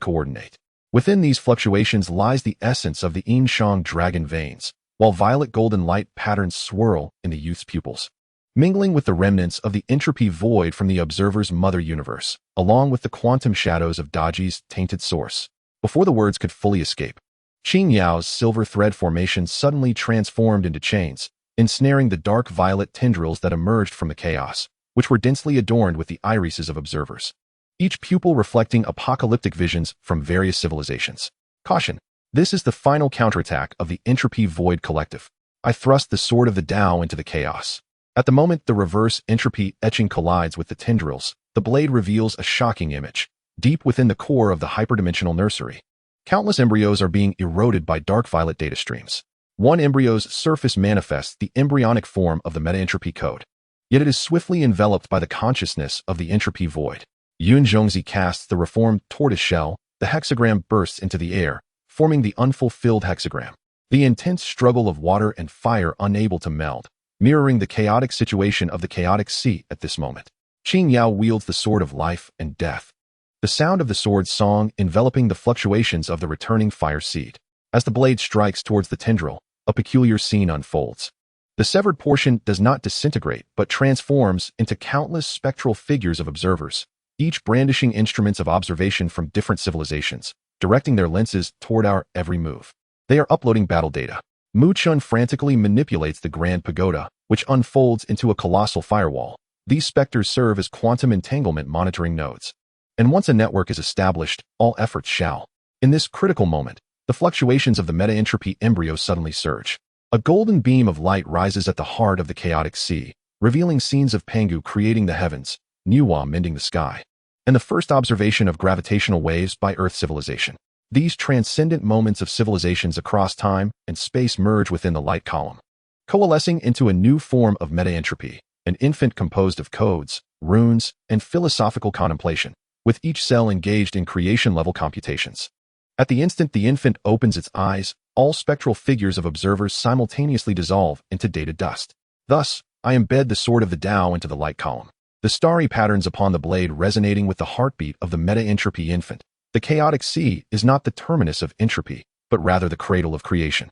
coordinate. Within these fluctuations lies the essence of the Yinshang dragon veins, while violet-golden light patterns swirl in the youth's pupils, mingling with the remnants of the entropy void from the observer's mother universe, along with the quantum shadows of Daji's tainted source. Before the words could fully escape, Qin Yao's silver thread formation suddenly transformed into chains, ensnaring the dark violet tendrils that emerged from the chaos, which were densely adorned with the irises of observers, each pupil reflecting apocalyptic visions from various civilizations. Caution! This is the final counterattack of the entropy void collective. I thrust the sword of the Tao into the chaos. At the moment the reverse entropy etching collides with the tendrils, the blade reveals a shocking image. Deep within the core of the hyperdimensional nursery, countless embryos are being eroded by dark violet data streams. One embryo's surface manifests the embryonic form of the meta-entropy code, yet it is swiftly enveloped by the consciousness of the entropy void. Yun Zhongzi casts the reformed tortoise shell, the hexagram bursts into the air, forming the unfulfilled hexagram. The intense struggle of water and fire unable to meld, mirroring the chaotic situation of the chaotic sea at this moment. Qin Yao wields the sword of life and death, the sound of the sword's song enveloping the fluctuations of the returning fire seed. As the blade strikes towards the tendril, a peculiar scene unfolds. The severed portion does not disintegrate but transforms into countless spectral figures of observers, each brandishing instruments of observation from different civilizations, directing their lenses toward our every move. They are uploading battle data. Mu Chun frantically manipulates the Grand Pagoda, which unfolds into a colossal firewall. These specters serve as quantum entanglement monitoring nodes. And once a network is established, all efforts shall. In this critical moment, the fluctuations of the meta-entropy embryo suddenly surge. A golden beam of light rises at the heart of the chaotic sea, revealing scenes of Pangu creating the heavens, Nuwa mending the sky, and the first observation of gravitational waves by Earth civilization. These transcendent moments of civilizations across time and space merge within the light column, coalescing into a new form of meta-entropy, an infant composed of codes, runes, and philosophical contemplation, with each cell engaged in creation-level computations. At the instant the infant opens its eyes, all spectral figures of observers simultaneously dissolve into data dust. Thus, I embed the sword of the Tao into the light column, the starry patterns upon the blade resonating with the heartbeat of the meta-entropy infant. The chaotic sea is not the terminus of entropy, but rather the cradle of creation.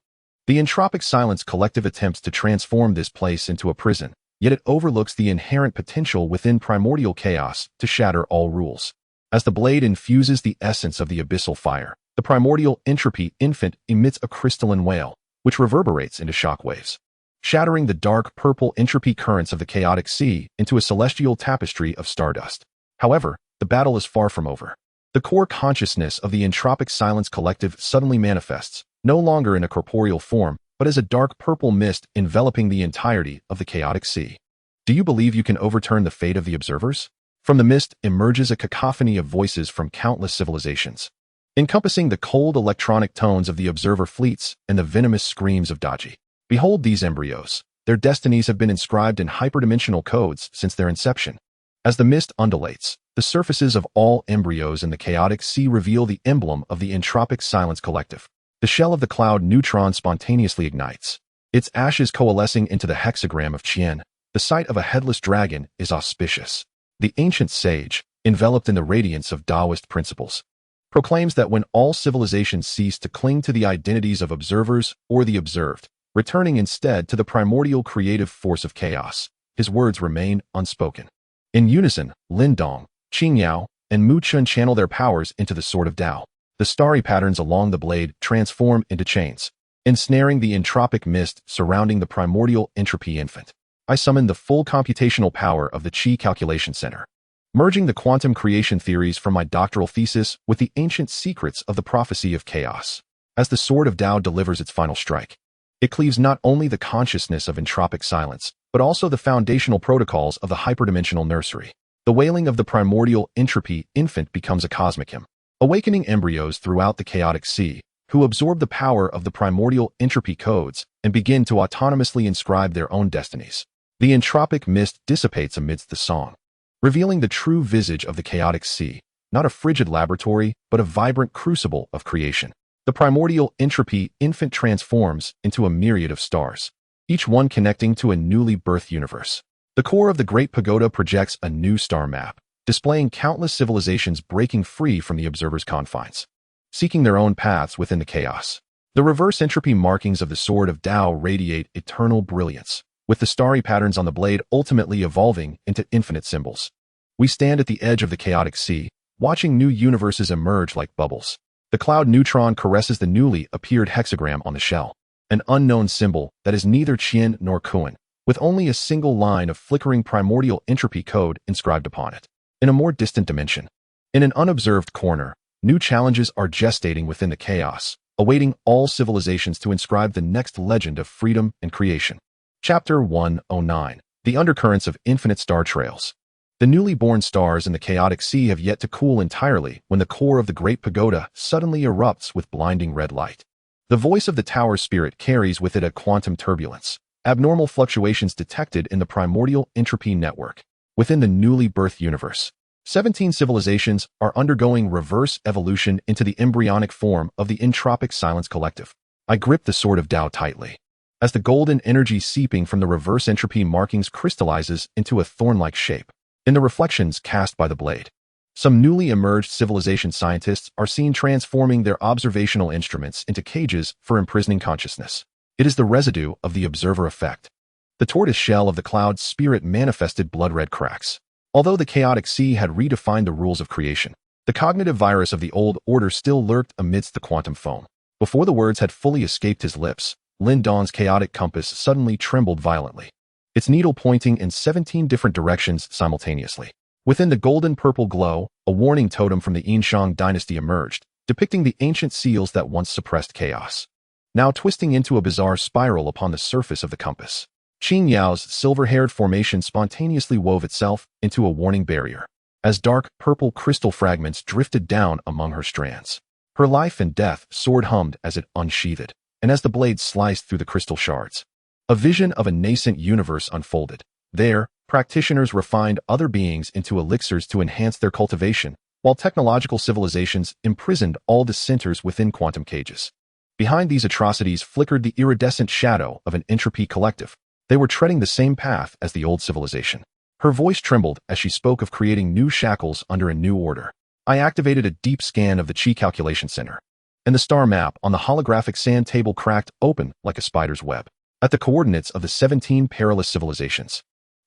The entropic silence collective attempts to transform this place into a prison, yet it overlooks the inherent potential within primordial chaos to shatter all rules. As the blade infuses the essence of the abyssal fire, the primordial entropy infant emits a crystalline wail, which reverberates into shockwaves, shattering the dark purple entropy currents of the chaotic sea into a celestial tapestry of stardust. However, the battle is far from over. The core consciousness of the entropic silence collective suddenly manifests, no longer in a corporeal form, but as a dark purple mist enveloping the entirety of the chaotic sea. Do you believe you can overturn the fate of the observers? From the mist emerges a cacophony of voices from countless civilizations, encompassing the cold electronic tones of the observer fleets and the venomous screams of Daji. Behold these embryos. Their destinies have been inscribed in hyperdimensional codes since their inception. As the mist undulates, the surfaces of all embryos in the chaotic sea reveal the emblem of the entropic silence collective. The shell of the cloud neutron spontaneously ignites, its ashes coalescing into the hexagram of Qian. The sight of a headless dragon is auspicious. The ancient sage, enveloped in the radiance of Taoist principles, proclaims that when all civilizations cease to cling to the identities of observers or the observed, returning instead to the primordial creative force of chaos, his words remain unspoken. In unison, Lindong, Qin Yao, and Mu Chun channel their powers into the sword of Tao. The starry patterns along the blade transform into chains, ensnaring the entropic mist surrounding the primordial entropy infant. I summon the full computational power of the Qi Calculation Center, merging the quantum creation theories from my doctoral thesis with the ancient secrets of the prophecy of chaos. As the sword of Tao delivers its final strike, it cleaves not only the consciousness of entropic silence, but also the foundational protocols of the hyperdimensional nursery. The wailing of the primordial entropy infant becomes a cosmic hymn, awakening embryos throughout the chaotic sea, who absorb the power of the primordial entropy codes and begin to autonomously inscribe their own destinies. The entropic mist dissipates amidst the song, revealing the true visage of the chaotic sea, not a frigid laboratory, but a vibrant crucible of creation. The primordial entropy infant transforms into a myriad of stars, each one connecting to a newly birthed universe. The core of the Great Pagoda projects a new star map, displaying countless civilizations breaking free from the observer's confines, seeking their own paths within the chaos. The reverse entropy markings of the Sword of Tao radiate eternal brilliance, with the starry patterns on the blade ultimately evolving into infinite symbols. We stand at the edge of the chaotic sea, watching new universes emerge like bubbles. The cloud neutron caresses the newly appeared hexagram on the shell, an unknown symbol that is neither Qin nor Qin, with only a single line of flickering primordial entropy code inscribed upon it. In a more distant dimension, in an unobserved corner, new challenges are gestating within the chaos, awaiting all civilizations to inscribe the next legend of freedom and creation. Chapter 109. The Undercurrents of Infinite Star Trails. The newly born stars in the chaotic sea have yet to cool entirely when the core of the Great Pagoda suddenly erupts with blinding red light. The voice of the tower spirit carries with it a quantum turbulence, abnormal fluctuations detected in the primordial entropy network. Within the newly birthed universe, 17 civilizations are undergoing reverse evolution into the embryonic form of the entropic silence collective. I grip the Sword of Tao tightly, as the golden energy seeping from the reverse entropy markings crystallizes into a thorn-like shape. In the reflections cast by the blade, some newly emerged civilization scientists are seen transforming their observational instruments into cages for imprisoning consciousness. It is the residue of the observer effect. The tortoise shell of the cloud spirit manifested blood-red cracks. Although the chaotic sea had redefined the rules of creation, the cognitive virus of the old order still lurked amidst the quantum foam. Before the words had fully escaped his lips, Lin Dong's chaotic compass suddenly trembled violently, its needle pointing in 17 different directions simultaneously. Within the golden-purple glow, a warning totem from the Yinshang dynasty emerged, depicting the ancient seals that once suppressed chaos, now twisting into a bizarre spiral upon the surface of the compass. Qin Yao's silver-haired formation spontaneously wove itself into a warning barrier, as dark purple crystal fragments drifted down among her strands. Her life and death sword hummed as it unsheathed, and as the blade sliced through the crystal shards, a vision of a nascent universe unfolded. There, practitioners refined other beings into elixirs to enhance their cultivation, while technological civilizations imprisoned all dissenters within quantum cages. Behind these atrocities flickered the iridescent shadow of an entropy collective. They were treading the same path as the old civilization. Her voice trembled as she spoke of creating new shackles under a new order. I activated a deep scan of the Qi calculation center, and the star map on the holographic sand table cracked open like a spider's web. At the coordinates of the 17 perilous civilizations,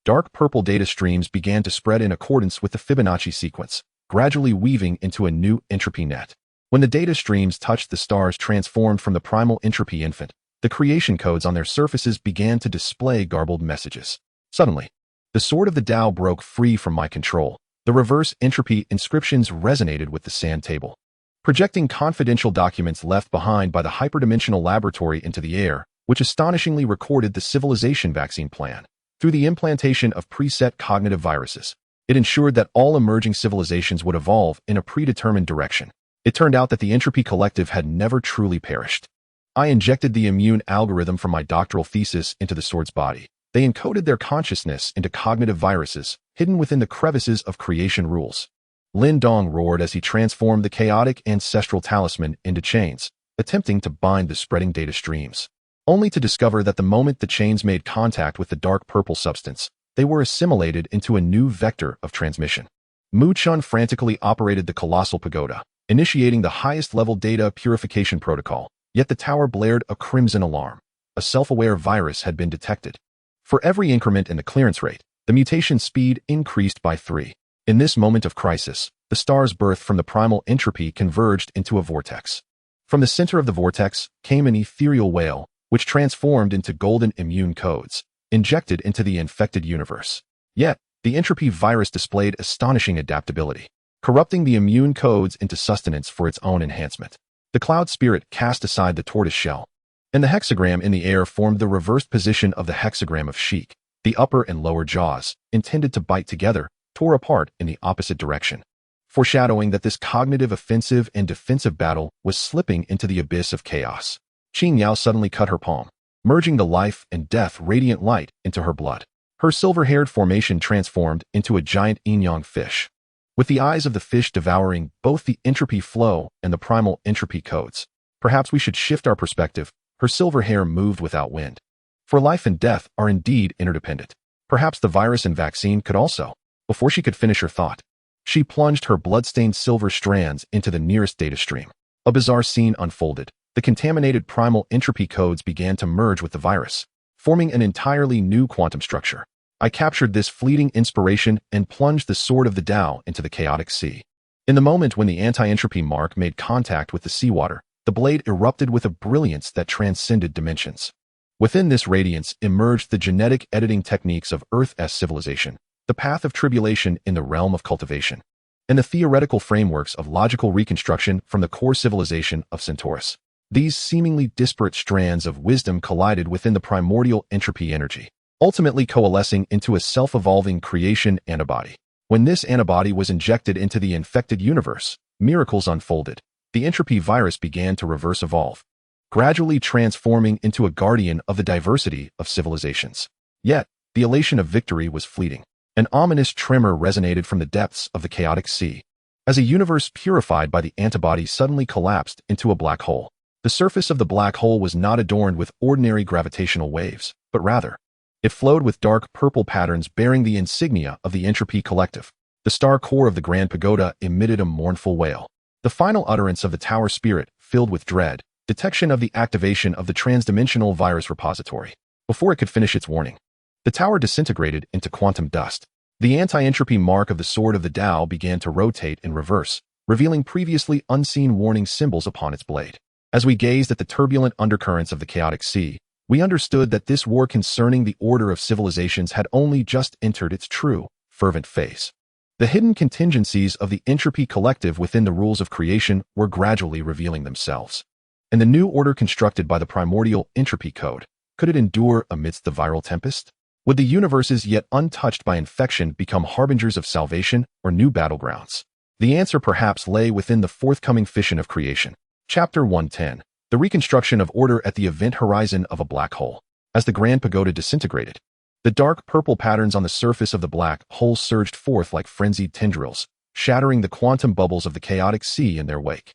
dark purple data streams began to spread in accordance with the Fibonacci sequence, gradually weaving into a new entropy net. When the data streams touched the stars transformed from the primal entropy infant, the creation codes on their surfaces began to display garbled messages. Suddenly, the Sword of the Tao broke free from my control. The reverse entropy inscriptions resonated with the sand table, projecting confidential documents left behind by the hyperdimensional laboratory into the air, which astonishingly recorded the civilization vaccine plan. Through the implantation of preset cognitive viruses, it ensured that all emerging civilizations would evolve in a predetermined direction. It turned out that the entropy collective had never truly perished. I injected the immune algorithm from my doctoral thesis into the sword's body. They encoded their consciousness into cognitive viruses, hidden within the crevices of creation rules. Lin Dong roared as he transformed the chaotic ancestral talisman into chains, attempting to bind the spreading data streams, only to discover that the moment the chains made contact with the dark purple substance, they were assimilated into a new vector of transmission. Mu Chun frantically operated the colossal pagoda, initiating the highest-level data purification protocol. Yet the tower blared a crimson alarm. A self-aware virus had been detected. For every increment in the clearance rate, the mutation speed increased by 3. In this moment of crisis, the star's birth from the primal entropy converged into a vortex. From the center of the vortex came an ethereal wail, which transformed into golden immune codes, injected into the infected universe. Yet, the entropy virus displayed astonishing adaptability, corrupting the immune codes into sustenance for its own enhancement. The cloud spirit cast aside the tortoise shell, and the hexagram in the air formed the reversed position of the hexagram of Sheik. The upper and lower jaws, intended to bite together, tore apart in the opposite direction, foreshadowing that this cognitive offensive and defensive battle was slipping into the abyss of chaos. Qin Yao suddenly cut her palm, merging the life and death radiant light into her blood. Her silver-haired formation transformed into a giant yin-yang fish, with the eyes of the fish devouring both the entropy flow and the primal entropy codes. Perhaps we should shift our perspective. Her silver hair moved without wind, For life and death are indeed interdependent. Perhaps the virus and vaccine could also. Before she could finish her thought, she plunged her blood-stained silver strands into the nearest data stream. A bizarre scene unfolded. The contaminated primal entropy codes began to merge with the virus, forming an entirely new quantum structure. I captured this fleeting inspiration and plunged the sword of the Tao into the chaotic sea. In the moment when the anti-entropy mark made contact with the seawater, the blade erupted with a brilliance that transcended dimensions. Within this radiance emerged the genetic editing techniques of Earth's civilization, the path of tribulation in the realm of cultivation, and the theoretical frameworks of logical reconstruction from the core civilization of Centaurus. These seemingly disparate strands of wisdom collided within the primordial entropy energy, ultimately coalescing into a self-evolving creation antibody. When this antibody was injected into the infected universe, miracles unfolded. The entropy virus began to reverse evolve, gradually transforming into a guardian of the diversity of civilizations. Yet, the elation of victory was fleeting. An ominous tremor resonated from the depths of the chaotic sea, as a universe purified by the antibody suddenly collapsed into a black hole. The surface of the black hole was not adorned with ordinary gravitational waves, but rather, it flowed with dark purple patterns bearing the insignia of the entropy collective. The star core of the Grand Pagoda emitted a mournful wail. The final utterance of the tower spirit, filled with dread, detection of the activation of the transdimensional virus repository. Before it could finish its warning, the tower disintegrated into quantum dust. The anti-entropy mark of the sword of the Tao began to rotate in reverse, revealing previously unseen warning symbols upon its blade. As we gazed at the turbulent undercurrents of the chaotic sea, we understood that this war concerning the order of civilizations had only just entered its true, fervent phase. The hidden contingencies of the entropy collective within the rules of creation were gradually revealing themselves. And the new order constructed by the primordial entropy code, could it endure amidst the viral tempest? Would the universes yet untouched by infection become harbingers of salvation or new battlegrounds? The answer perhaps lay within the forthcoming fission of creation. Chapter 110. The reconstruction of order at the event horizon of a black hole. As the Grand Pagoda disintegrated, the dark purple patterns on the surface of the black hole surged forth like frenzied tendrils, shattering the quantum bubbles of the chaotic sea in their wake.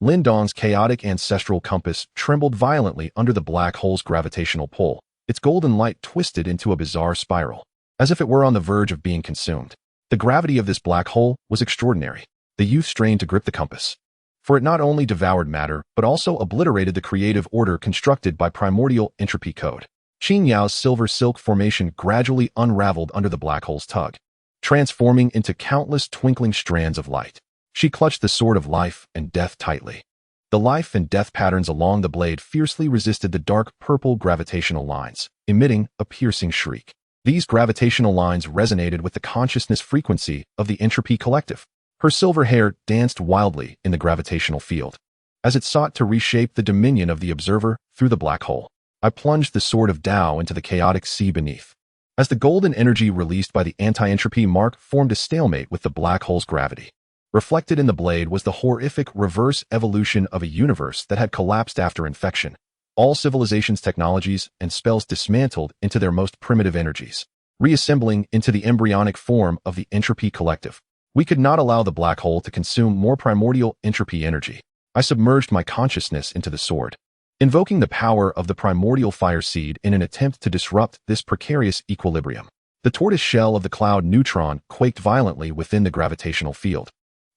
Lindong's chaotic ancestral compass trembled violently under the black hole's gravitational pull, its golden light twisted into a bizarre spiral, as if it were on the verge of being consumed. The gravity of this black hole was extraordinary. The youth strained to grip the compass, for it not only devoured matter, but also obliterated the creative order constructed by primordial entropy code. Qin Yao's silver silk formation gradually unraveled under the black hole's tug, transforming into countless twinkling strands of light. She clutched the sword of life and death tightly. The life and death patterns along the blade fiercely resisted the dark purple gravitational lines, emitting a piercing shriek. These gravitational lines resonated with the consciousness frequency of the entropy collective. Her silver hair danced wildly in the gravitational field, as it sought to reshape the dominion of the observer through the black hole. I plunged the sword of Tao into the chaotic sea beneath, as the golden energy released by the anti-entropy mark formed a stalemate with the black hole's gravity. Reflected in the blade was the horrific reverse evolution of a universe that had collapsed after infection, all civilizations' technologies and spells dismantled into their most primitive energies, reassembling into the embryonic form of the entropy collective. We could not allow the black hole to consume more primordial entropy energy. I submerged my consciousness into the sword, invoking the power of the primordial fire seed in an attempt to disrupt this precarious equilibrium. The tortoise shell of the cloud neutron quaked violently within the gravitational field,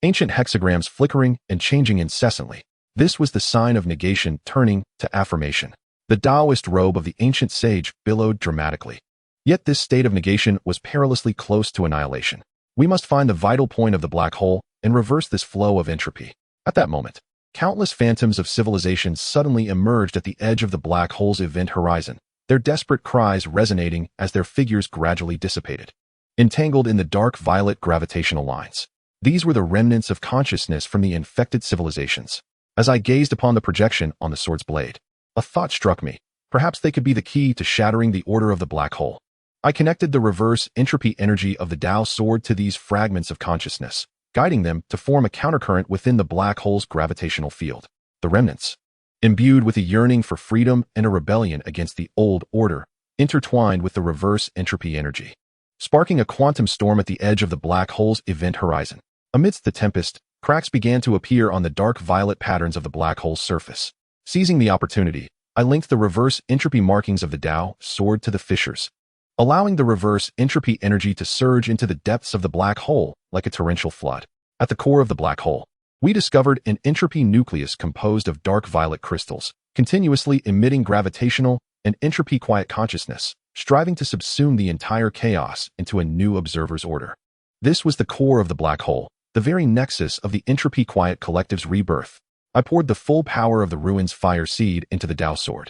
ancient hexagrams flickering and changing incessantly. This was the sign of negation turning to affirmation. The Taoist robe of the ancient sage billowed dramatically. Yet this state of negation was perilously close to annihilation. We must find the vital point of the black hole and reverse this flow of entropy. At that moment, countless phantoms of civilizations suddenly emerged at the edge of the black hole's event horizon, their desperate cries resonating as their figures gradually dissipated, entangled in the dark violet gravitational lines. These were the remnants of consciousness from the infected civilizations. As I gazed upon the projection on the sword's blade, a thought struck me. Perhaps they could be the key to shattering the order of the black hole. I connected the reverse entropy energy of the Tao sword to these fragments of consciousness, guiding them to form a countercurrent within the black hole's gravitational field. The remnants, imbued with a yearning for freedom and a rebellion against the old order, intertwined with the reverse entropy energy, sparking a quantum storm at the edge of the black hole's event horizon. Amidst the tempest, cracks began to appear on the dark violet patterns of the black hole's surface. Seizing the opportunity, I linked the reverse entropy markings of the Tao sword to the fissures, allowing the reverse entropy energy to surge into the depths of the black hole like a torrential flood. At the core of the black hole, we discovered an entropy nucleus composed of dark violet crystals, continuously emitting gravitational and entropy-quiet consciousness, striving to subsume the entire chaos into a new observer's order. This was the core of the black hole, the very nexus of the entropy-quiet collective's rebirth. I poured the full power of the ruins fire seed into the Tao sword.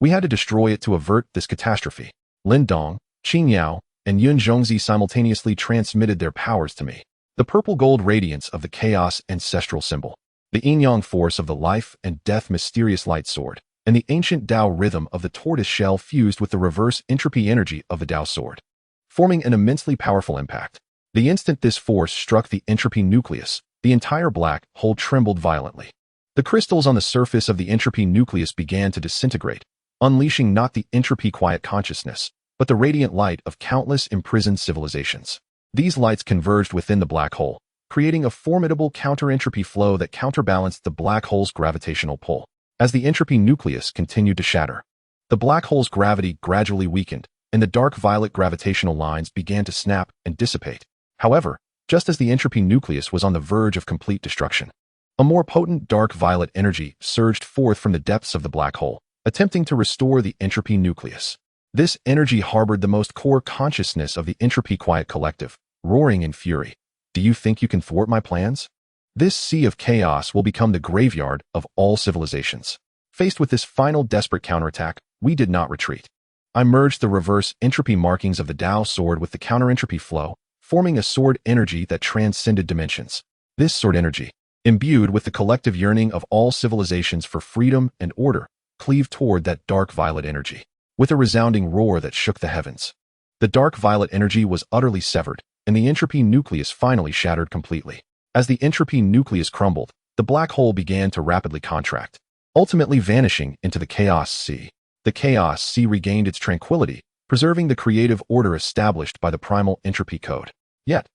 We had to destroy it to avert this catastrophe. Lin Dong, Qin Yao, and Yun Zhongzi simultaneously transmitted their powers to me. The purple-gold radiance of the chaos ancestral symbol, the yin-yang force of the life and death mysterious light sword, and the ancient Tao rhythm of the tortoise shell fused with the reverse entropy energy of the Tao sword, forming an immensely powerful impact. The instant this force struck the entropy nucleus, the entire black hole trembled violently. The crystals on the surface of the entropy nucleus began to disintegrate, unleashing not the entropy-quiet consciousness, but the radiant light of countless imprisoned civilizations. These lights converged within the black hole, creating a formidable counter-entropy flow that counterbalanced the black hole's gravitational pull. As the entropy nucleus continued to shatter, the black hole's gravity gradually weakened, and the dark violet gravitational lines began to snap and dissipate. However, just as the entropy nucleus was on the verge of complete destruction, a more potent dark violet energy surged forth from the depths of the black hole, attempting to restore the entropy nucleus. This energy harbored the most core consciousness of the entropy-quiet collective, roaring in fury. Do you think you can thwart my plans? This sea of chaos will become the graveyard of all civilizations. Faced with this final desperate counterattack, we did not retreat. I merged the reverse entropy markings of the Tao sword with the counter-entropy flow, forming a sword energy that transcended dimensions. This sword energy, imbued with the collective yearning of all civilizations for freedom and order, cleaved toward that dark violet energy. With a resounding roar that shook the heavens, the dark violet energy was utterly severed, and the entropy nucleus finally shattered completely. As the entropy nucleus crumbled, the black hole began to rapidly contract, ultimately vanishing into the chaos sea. The chaos sea regained its tranquility, preserving the creative order established by the primal entropy code. Yet,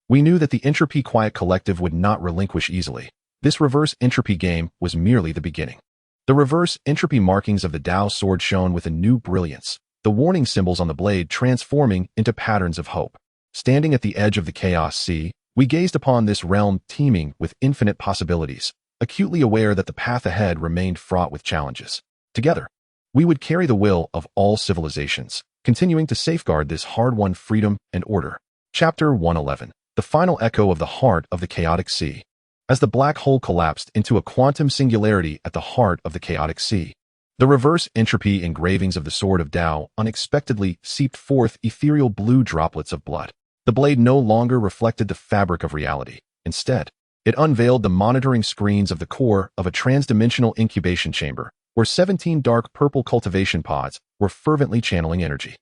we knew that the entropy-quiet collective would not relinquish easily. This reverse entropy game was merely the beginning. The reverse entropy markings of the Tao sword shone with a new brilliance, the warning symbols on the blade transforming into patterns of hope. Standing at the edge of the chaos sea, we gazed upon this realm teeming with infinite possibilities, acutely aware that the path ahead remained fraught with challenges. Together, we would carry the will of all civilizations, continuing to safeguard this hard-won freedom and order. Chapter 111. The final echo of the heart of the chaotic sea. As the black hole collapsed into a quantum singularity at the heart of the chaotic sea, the reverse entropy engravings of the sword of Tao unexpectedly seeped forth ethereal blue droplets of blood. The blade no longer reflected the fabric of reality. Instead, it unveiled the monitoring screens of the core of a transdimensional incubation chamber, where 17 dark purple cultivation pods were fervently channeling energy.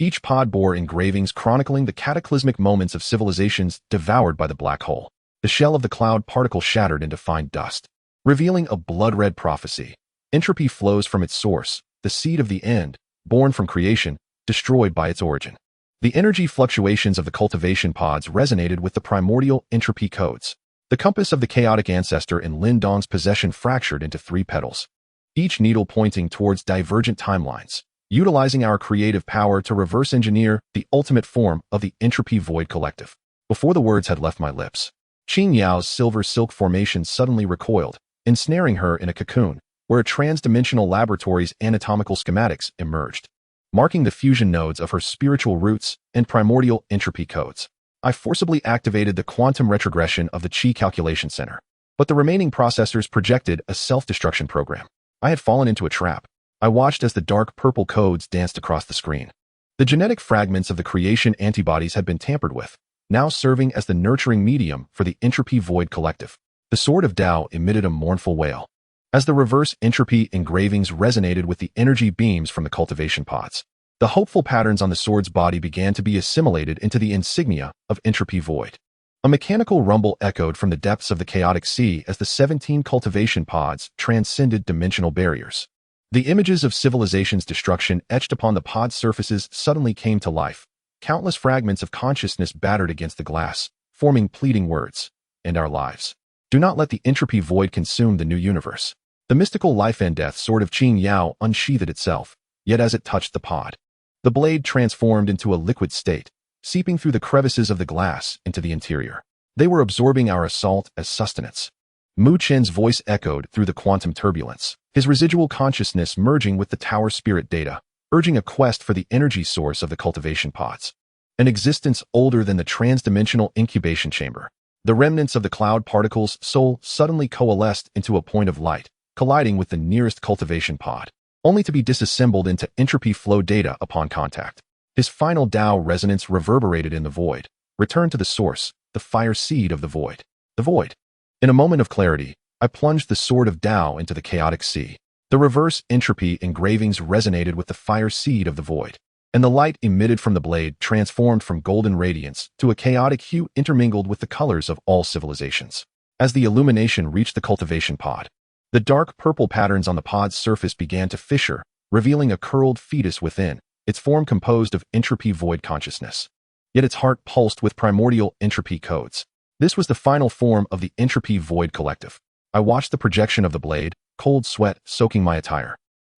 Each pod bore engravings chronicling the cataclysmic moments of civilizations devoured by the black hole. The shell of the cloud particle shattered into fine dust, revealing a blood-red prophecy. Entropy flows from its source, the seed of the end, born from creation, destroyed by its origin. The energy fluctuations of the cultivation pods resonated with the primordial entropy codes. The compass of the chaotic ancestor in Lin Dong's possession fractured into 3 petals, each needle pointing towards divergent timelines, utilizing our creative power to reverse engineer the ultimate form of the entropy void collective. Before the words had left my lips, Qin Yao's silver silk formation suddenly recoiled, ensnaring her in a cocoon, where a transdimensional laboratory's anatomical schematics emerged, marking the fusion nodes of her spiritual roots and primordial entropy codes. I forcibly activated the quantum retrogression of the Qi calculation center, but the remaining processors projected a self-destruction program. I had fallen into a trap. I watched as the dark purple codes danced across the screen. The genetic fragments of the creation antibodies had been tampered with, now serving as the nurturing medium for the entropy void collective. The sword of Tao emitted a mournful wail, as the reverse entropy engravings resonated with the energy beams from the cultivation pods. The hopeful patterns on the sword's body began to be assimilated into the insignia of entropy void. A mechanical rumble echoed from the depths of the chaotic sea as the 17 cultivation pods transcended dimensional barriers. The images of civilization's destruction etched upon the pod's surfaces suddenly came to life. Countless fragments of consciousness battered against the glass, forming pleading words. And our lives. Do not let the entropy void consume the new universe. The mystical life and death sword of Qin Yao unsheathed itself, yet as it touched the pod, the blade transformed into a liquid state, seeping through the crevices of the glass into the interior. They were absorbing our assault as sustenance. Mu Chen's voice echoed through the quantum turbulence, his residual consciousness merging with the tower spirit data, urging a quest for the energy source of the cultivation pods. An existence older than the transdimensional incubation chamber. The remnants of the cloud particle's soul suddenly coalesced into a point of light, colliding with the nearest cultivation pod, only to be disassembled into entropy flow data upon contact. His final Tao resonance reverberated in the void, returned to the source, the fire seed of the void. The void. In a moment of clarity, I plunged the sword of Tao into the chaotic sea. The reverse entropy engravings resonated with the fire seed of the void, and the light emitted from the blade transformed from golden radiance to a chaotic hue intermingled with the colors of all civilizations. As the illumination reached the cultivation pod, the dark purple patterns on the pod's surface began to fissure, revealing a curled fetus within, its form composed of entropy void consciousness. Yet its heart pulsed with primordial entropy codes. This was the final form of the entropy void collective. I watched the projection of the blade, cold sweat soaking my attire.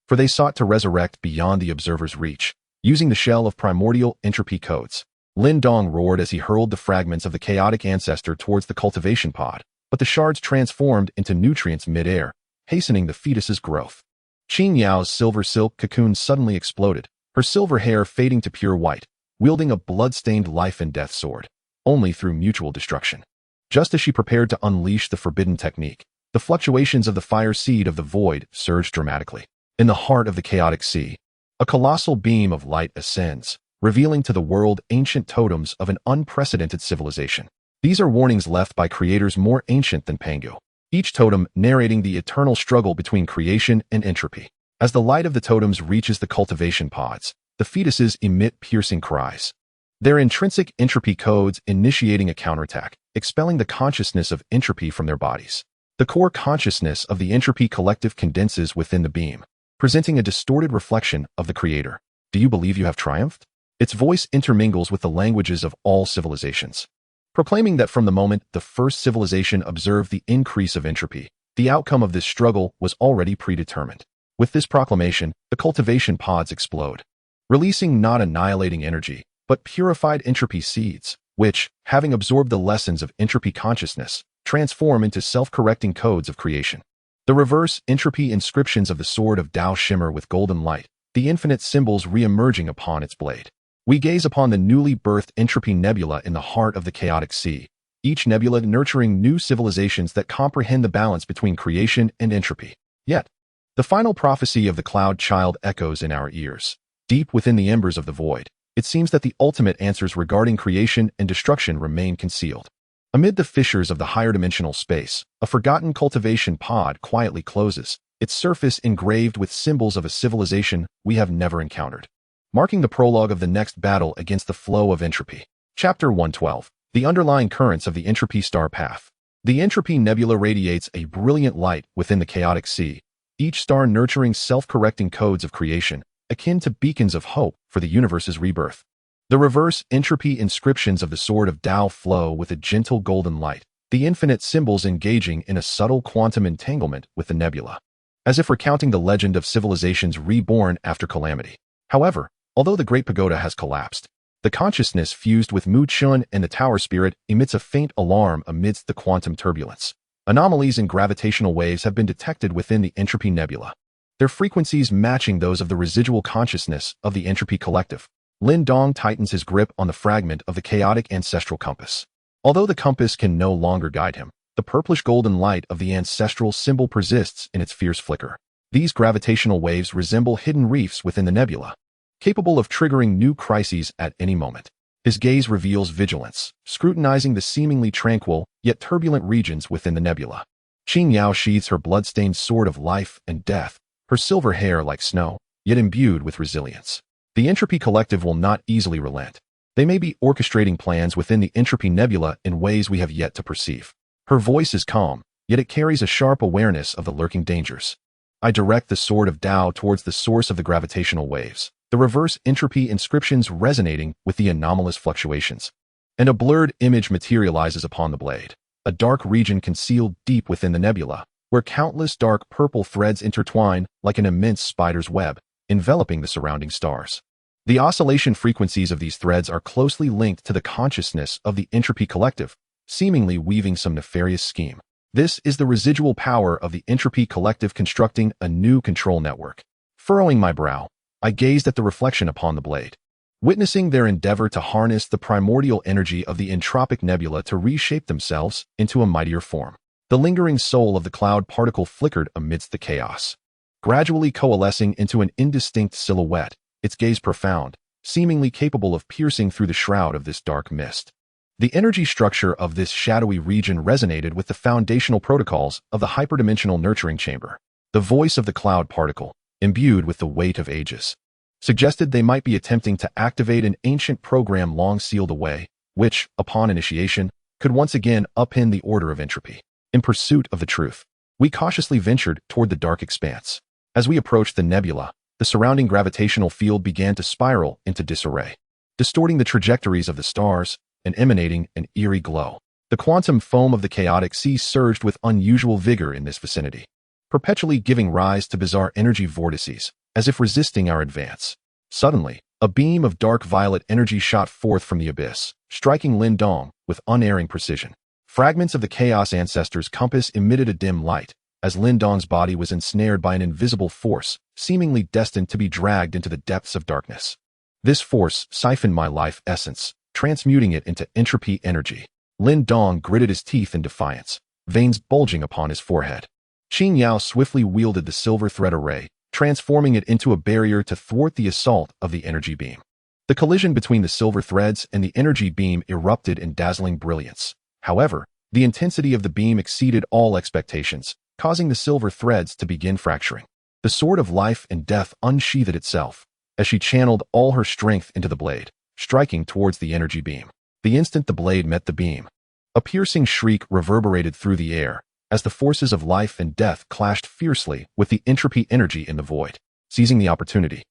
For they sought to resurrect beyond the observer's reach, using the shell of primordial entropy codes. Lin Dong roared as he hurled the fragments of the chaotic ancestor towards the cultivation pod, but the shards transformed into nutrients mid-air, hastening the fetus's growth. Qin Yao's silver silk cocoon suddenly exploded, her silver hair fading to pure white, wielding a blood-stained life and death sword, only through mutual destruction. Just as she prepared to unleash the forbidden technique, the fluctuations of the fire seed of the void surged dramatically. In the heart of the chaotic sea, a colossal beam of light ascends, revealing to the world ancient totems of an unprecedented civilization. These are warnings left by creators more ancient than Pangu, each totem narrating the eternal struggle between creation and entropy. As the light of the totems reaches the cultivation pods, the fetuses emit piercing cries, their intrinsic entropy codes initiating a counterattack, expelling the consciousness of entropy from their bodies. The core consciousness of the entropy collective condenses within the beam, presenting a distorted reflection of the creator. Do you believe you have triumphed? Its voice intermingles with the languages of all civilizations, proclaiming that from the moment the first civilization observed the increase of entropy, the outcome of this struggle was already predetermined. With this proclamation, the cultivation pods explode, releasing not annihilating energy, but purified entropy seeds, which, having absorbed the lessons of entropy consciousness, transform into self-correcting codes of creation. The reverse entropy inscriptions of the sword of Tao shimmer with golden light, the infinite symbols re-emerging upon its blade. We gaze upon the newly birthed entropy nebula in the heart of the chaotic sea, each nebula nurturing new civilizations that comprehend the balance between creation and entropy. Yet, the final prophecy of the cloud child echoes in our ears. Deep within the embers of the void, it seems that the ultimate answers regarding creation and destruction remain concealed. Amid the fissures of the higher dimensional space, a forgotten cultivation pod quietly closes, its surface engraved with symbols of a civilization we have never encountered, marking the prologue of the next battle against the flow of entropy. Chapter 112. The underlying currents of the entropy star path. The entropy nebula radiates a brilliant light within the chaotic sea, each star nurturing self-correcting codes of creation, akin to beacons of hope for the universe's rebirth. The reverse entropy inscriptions of the sword of Tao flow with a gentle golden light, the infinite symbols engaging in a subtle quantum entanglement with the nebula, as if recounting the legend of civilizations reborn after calamity. However, although the Great Pagoda has collapsed, the consciousness fused with Mu Chun and the Tower Spirit emits a faint alarm amidst the quantum turbulence. Anomalies in gravitational waves have been detected within the entropy nebula, their frequencies matching those of the residual consciousness of the entropy collective. Lin Dong tightens his grip on the fragment of the chaotic ancestral compass. Although the compass can no longer guide him, the purplish golden light of the ancestral symbol persists in its fierce flicker. These gravitational waves resemble hidden reefs within the nebula, capable of triggering new crises at any moment. His gaze reveals vigilance, scrutinizing the seemingly tranquil yet turbulent regions within the nebula. Qin Yao sheathes her blood-stained sword of life and death, her silver hair like snow, yet imbued with resilience. The entropy collective will not easily relent. They may be orchestrating plans within the entropy nebula in ways we have yet to perceive. Her voice is calm, yet it carries a sharp awareness of the lurking dangers. I direct the sword of Tao towards the source of the gravitational waves, the reverse entropy inscriptions resonating with the anomalous fluctuations. And a blurred image materializes upon the blade, a dark region concealed deep within the nebula, where countless dark purple threads intertwine like an immense spider's web, enveloping the surrounding stars. The oscillation frequencies of these threads are closely linked to the consciousness of the entropy collective, seemingly weaving some nefarious scheme. This is the residual power of the entropy collective constructing a new control network. Furrowing my brow, I gazed at the reflection upon the blade, witnessing their endeavor to harness the primordial energy of the entropic nebula to reshape themselves into a mightier form. The lingering soul of the cloud particle flickered amidst the chaos, gradually coalescing into an indistinct silhouette, its gaze profound, seemingly capable of piercing through the shroud of this dark mist. The energy structure of this shadowy region resonated with the foundational protocols of the hyperdimensional nurturing chamber. The voice of the cloud particle, imbued with the weight of ages, suggested they might be attempting to activate an ancient program long sealed away, which, upon initiation, could once again upend the order of entropy. In pursuit of the truth, we cautiously ventured toward the dark expanse. As we approached the nebula, the surrounding gravitational field began to spiral into disarray, distorting the trajectories of the stars and emanating an eerie glow. The quantum foam of the chaotic sea surged with unusual vigor in this vicinity, perpetually giving rise to bizarre energy vortices, as if resisting our advance. Suddenly, a beam of dark violet energy shot forth from the abyss, striking Lin Dong with unerring precision. Fragments of the Chaos Ancestor's compass emitted a dim light, as Lin Dong's body was ensnared by an invisible force, seemingly destined to be dragged into the depths of darkness. This force siphoned my life essence, transmuting it into entropy energy. Lin Dong gritted his teeth in defiance, veins bulging upon his forehead. Qin Yao swiftly wielded the silver thread array, transforming it into a barrier to thwart the assault of the energy beam. The collision between the silver threads and the energy beam erupted in dazzling brilliance. However, the intensity of the beam exceeded all expectations, causing the silver threads to begin fracturing. The sword of life and death unsheathed itself, as she channeled all her strength into the blade, striking towards the energy beam. The instant the blade met the beam, a piercing shriek reverberated through the air, as the forces of life and death clashed fiercely with the entropy energy in the void. Seizing the opportunity,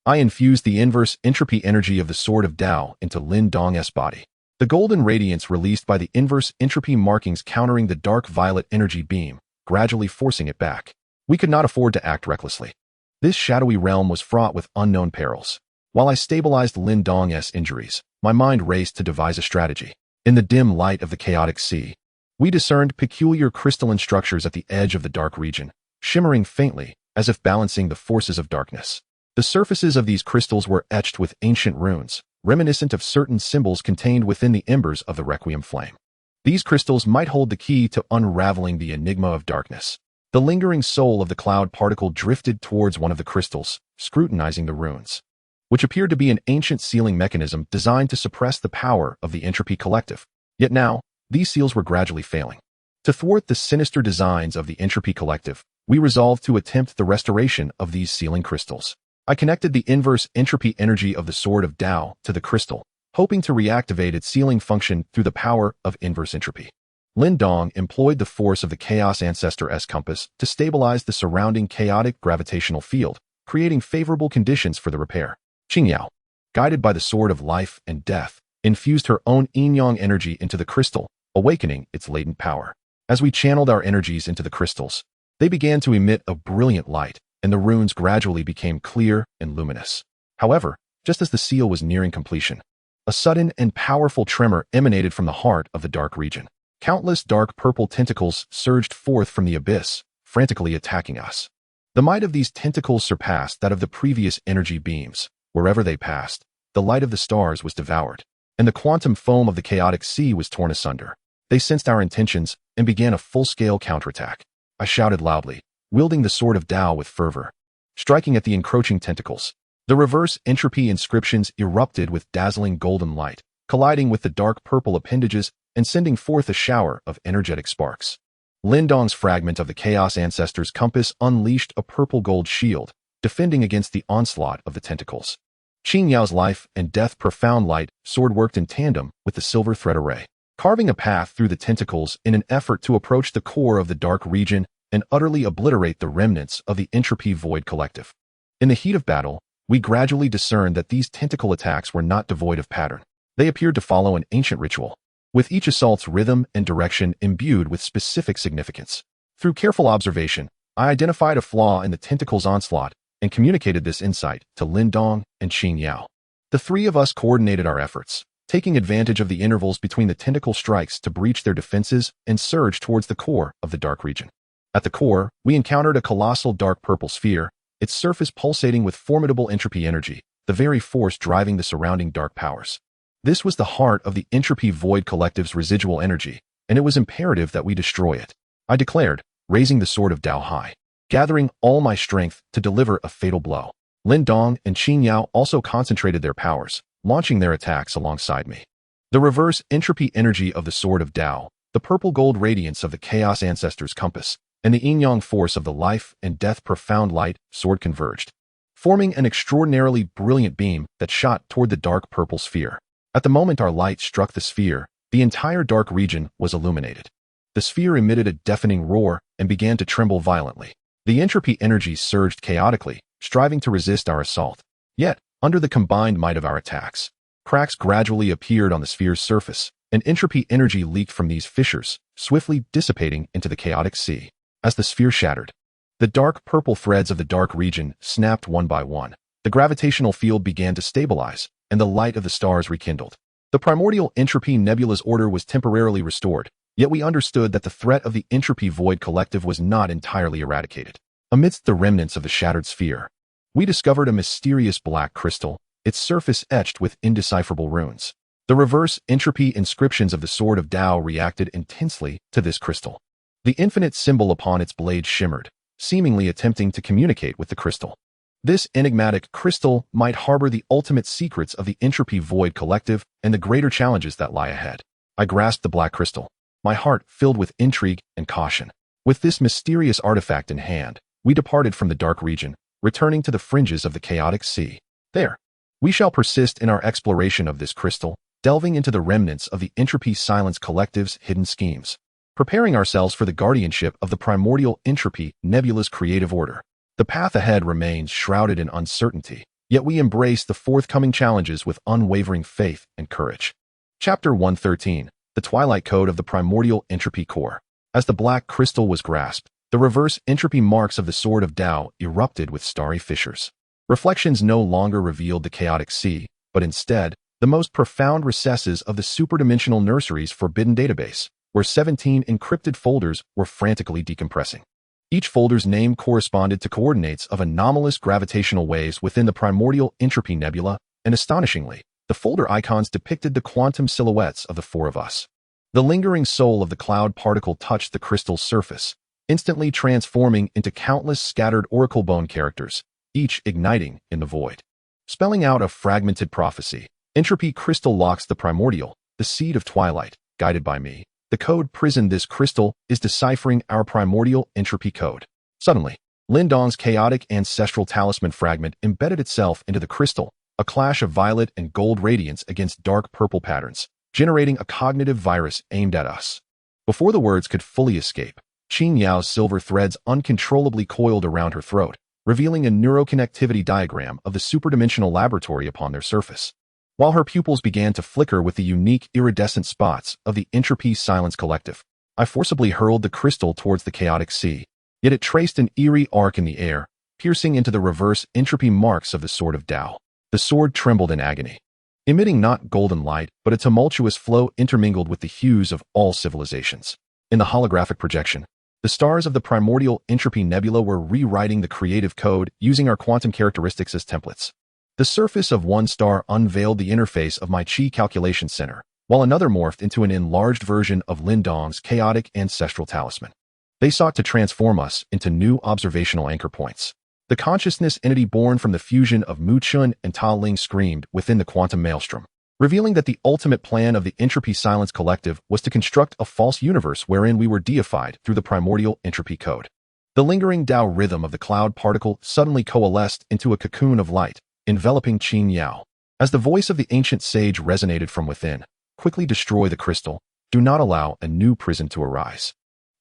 I infused the inverse entropy energy of the Sword of Tao into Lin Dong's body. The golden radiance released by the inverse entropy markings countering the dark violet energy beam, gradually forcing it back. We could not afford to act recklessly. This shadowy realm was fraught with unknown perils. While I stabilized Lin Dong's injuries, my mind raced to devise a strategy. In the dim light of the chaotic sea, we discerned peculiar crystalline structures at the edge of the dark region, shimmering faintly, as if balancing the forces of darkness. The surfaces of these crystals were etched with ancient runes, reminiscent of certain symbols contained within the embers of the Requiem flame. These crystals might hold the key to unraveling the enigma of darkness. The lingering soul of the cloud particle drifted towards one of the crystals, scrutinizing the runes, which appeared to be an ancient sealing mechanism designed to suppress the power of the entropy collective. Yet now, these seals were gradually failing. To thwart the sinister designs of the entropy collective, we resolved to attempt the restoration of these sealing crystals. I connected the inverse entropy energy of the Sword of Tao to the crystal, hoping to reactivate its sealing function through the power of inverse entropy. Lin Dong employed the force of the Chaos Ancestor's compass to stabilize the surrounding chaotic gravitational field, creating favorable conditions for the repair. Qin Yao, guided by the Sword of Life and Death, infused her own yin-yang energy into the crystal, awakening its latent power. As we channeled our energies into the crystals, they began to emit a brilliant light, and the runes gradually became clear and luminous. However, just as the seal was nearing completion, a sudden and powerful tremor emanated from the heart of the dark region. Countless dark purple tentacles surged forth from the abyss, frantically attacking us. The might of these tentacles surpassed that of the previous energy beams. Wherever they passed, the light of the stars was devoured, and the quantum foam of the chaotic sea was torn asunder. They sensed our intentions and began a full-scale counterattack. I shouted loudly, wielding the Sword of Tao with fervor, striking at the encroaching tentacles. The reverse entropy inscriptions erupted with dazzling golden light, colliding with the dark purple appendages and sending forth a shower of energetic sparks. Lin Dong's fragment of the Chaos Ancestor's compass unleashed a purple-gold shield, defending against the onslaught of the tentacles. Qin Yao's life and death profound light sword worked in tandem with the silver thread array, carving a path through the tentacles in an effort to approach the core of the dark region and utterly obliterate the remnants of the entropy void collective. In the heat of battle, we gradually discerned that these tentacle attacks were not devoid of pattern. They appeared to follow an ancient ritual, with each assault's rhythm and direction imbued with specific significance. Through careful observation, I identified a flaw in the tentacle's onslaught and communicated this insight to Lindong and Qin Yao. The three of us coordinated our efforts, taking advantage of the intervals between the tentacle strikes to breach their defenses and surge towards the core of the dark region. At the core, we encountered a colossal dark purple sphere, its surface pulsating with formidable entropy energy, the very force driving the surrounding dark powers. This was the heart of the Entropy Void Collective's residual energy, and it was imperative that we destroy it, I declared, raising the sword of Dao high, gathering all my strength to deliver a fatal blow. Lindong and Qin Yao also concentrated their powers, launching their attacks alongside me. The reverse entropy energy of the sword of Dao, the purple-gold radiance of the Chaos Ancestor's compass, and the yin-yang force of the life and death profound light sword converged, forming an extraordinarily brilliant beam that shot toward the dark purple sphere. At the moment our light struck the sphere, the entire dark region was illuminated. The sphere emitted a deafening roar and began to tremble violently. The entropy energy surged chaotically, striving to resist our assault. Yet, under the combined might of our attacks, cracks gradually appeared on the sphere's surface, and entropy energy leaked from these fissures, swiftly dissipating into the chaotic sea. As the sphere shattered, the dark purple threads of the dark region snapped one by one. The gravitational field began to stabilize, and the light of the stars rekindled. The primordial entropy nebula's order was temporarily restored, yet we understood that the threat of the Entropy Void Collective was not entirely eradicated. Amidst the remnants of the shattered sphere, we discovered a mysterious black crystal, its surface etched with indecipherable runes. The reverse entropy inscriptions of the Sword of Dao reacted intensely to this crystal. The infinite symbol upon its blade shimmered, seemingly attempting to communicate with the crystal. This enigmatic crystal might harbor the ultimate secrets of the Entropy Void Collective and the greater challenges that lie ahead. I grasped the black crystal, my heart filled with intrigue and caution. With this mysterious artifact in hand, we departed from the dark region, returning to the fringes of the chaotic sea. There, we shall persist in our exploration of this crystal, delving into the remnants of the Entropy Silence Collective's hidden schemes, preparing ourselves for the guardianship of the primordial entropy nebula's creative order. The path ahead remains shrouded in uncertainty, yet we embrace the forthcoming challenges with unwavering faith and courage. Chapter 113, The Twilight Code of the Primordial Entropy Core. As the black crystal was grasped, the reverse entropy marks of the Sword of Dao erupted with starry fissures. Reflections no longer revealed the chaotic sea, but instead, the most profound recesses of the superdimensional nursery's forbidden database, where 17 encrypted folders were frantically decompressing. Each folder's name corresponded to coordinates of anomalous gravitational waves within the primordial entropy nebula, and astonishingly, the folder icons depicted the quantum silhouettes of the four of us. The lingering soul of the cloud particle touched the crystal's surface, instantly transforming into countless scattered oracle bone characters, each igniting in the void. Spelling out a fragmented prophecy, entropy crystal locks the primordial, the seed of twilight, guided by me. The code prisoned this crystal is deciphering our primordial entropy code. Suddenly, Lindong's chaotic ancestral talisman fragment embedded itself into the crystal, a clash of violet and gold radiance against dark purple patterns, generating a cognitive virus aimed at us. Before the words could fully escape, Qin Yao's silver threads uncontrollably coiled around her throat, revealing a neuroconnectivity diagram of the superdimensional laboratory upon their surface. While her pupils began to flicker with the unique iridescent spots of the Entropy Silence Collective, I forcibly hurled the crystal towards the chaotic sea, yet it traced an eerie arc in the air, piercing into the reverse entropy marks of the Sword of Dao. The sword trembled in agony, emitting not golden light, but a tumultuous flow intermingled with the hues of all civilizations. In the holographic projection, the stars of the primordial entropy nebula were rewriting the creative code using our quantum characteristics as templates. The surface of one star unveiled the interface of my Qi calculation center, while another morphed into an enlarged version of Lindong's chaotic ancestral talisman. They sought to transform us into new observational anchor points. The consciousness entity born from the fusion of Mu Chun and Ta Ling screamed within the quantum maelstrom, revealing that the ultimate plan of the Entropy Silence Collective was to construct a false universe wherein we were deified through the primordial entropy code. The lingering Dao rhythm of the cloud particle suddenly coalesced into a cocoon of light, enveloping Qin Yao. As the voice of the ancient sage resonated from within, quickly destroy the crystal, do not allow a new prison to arise.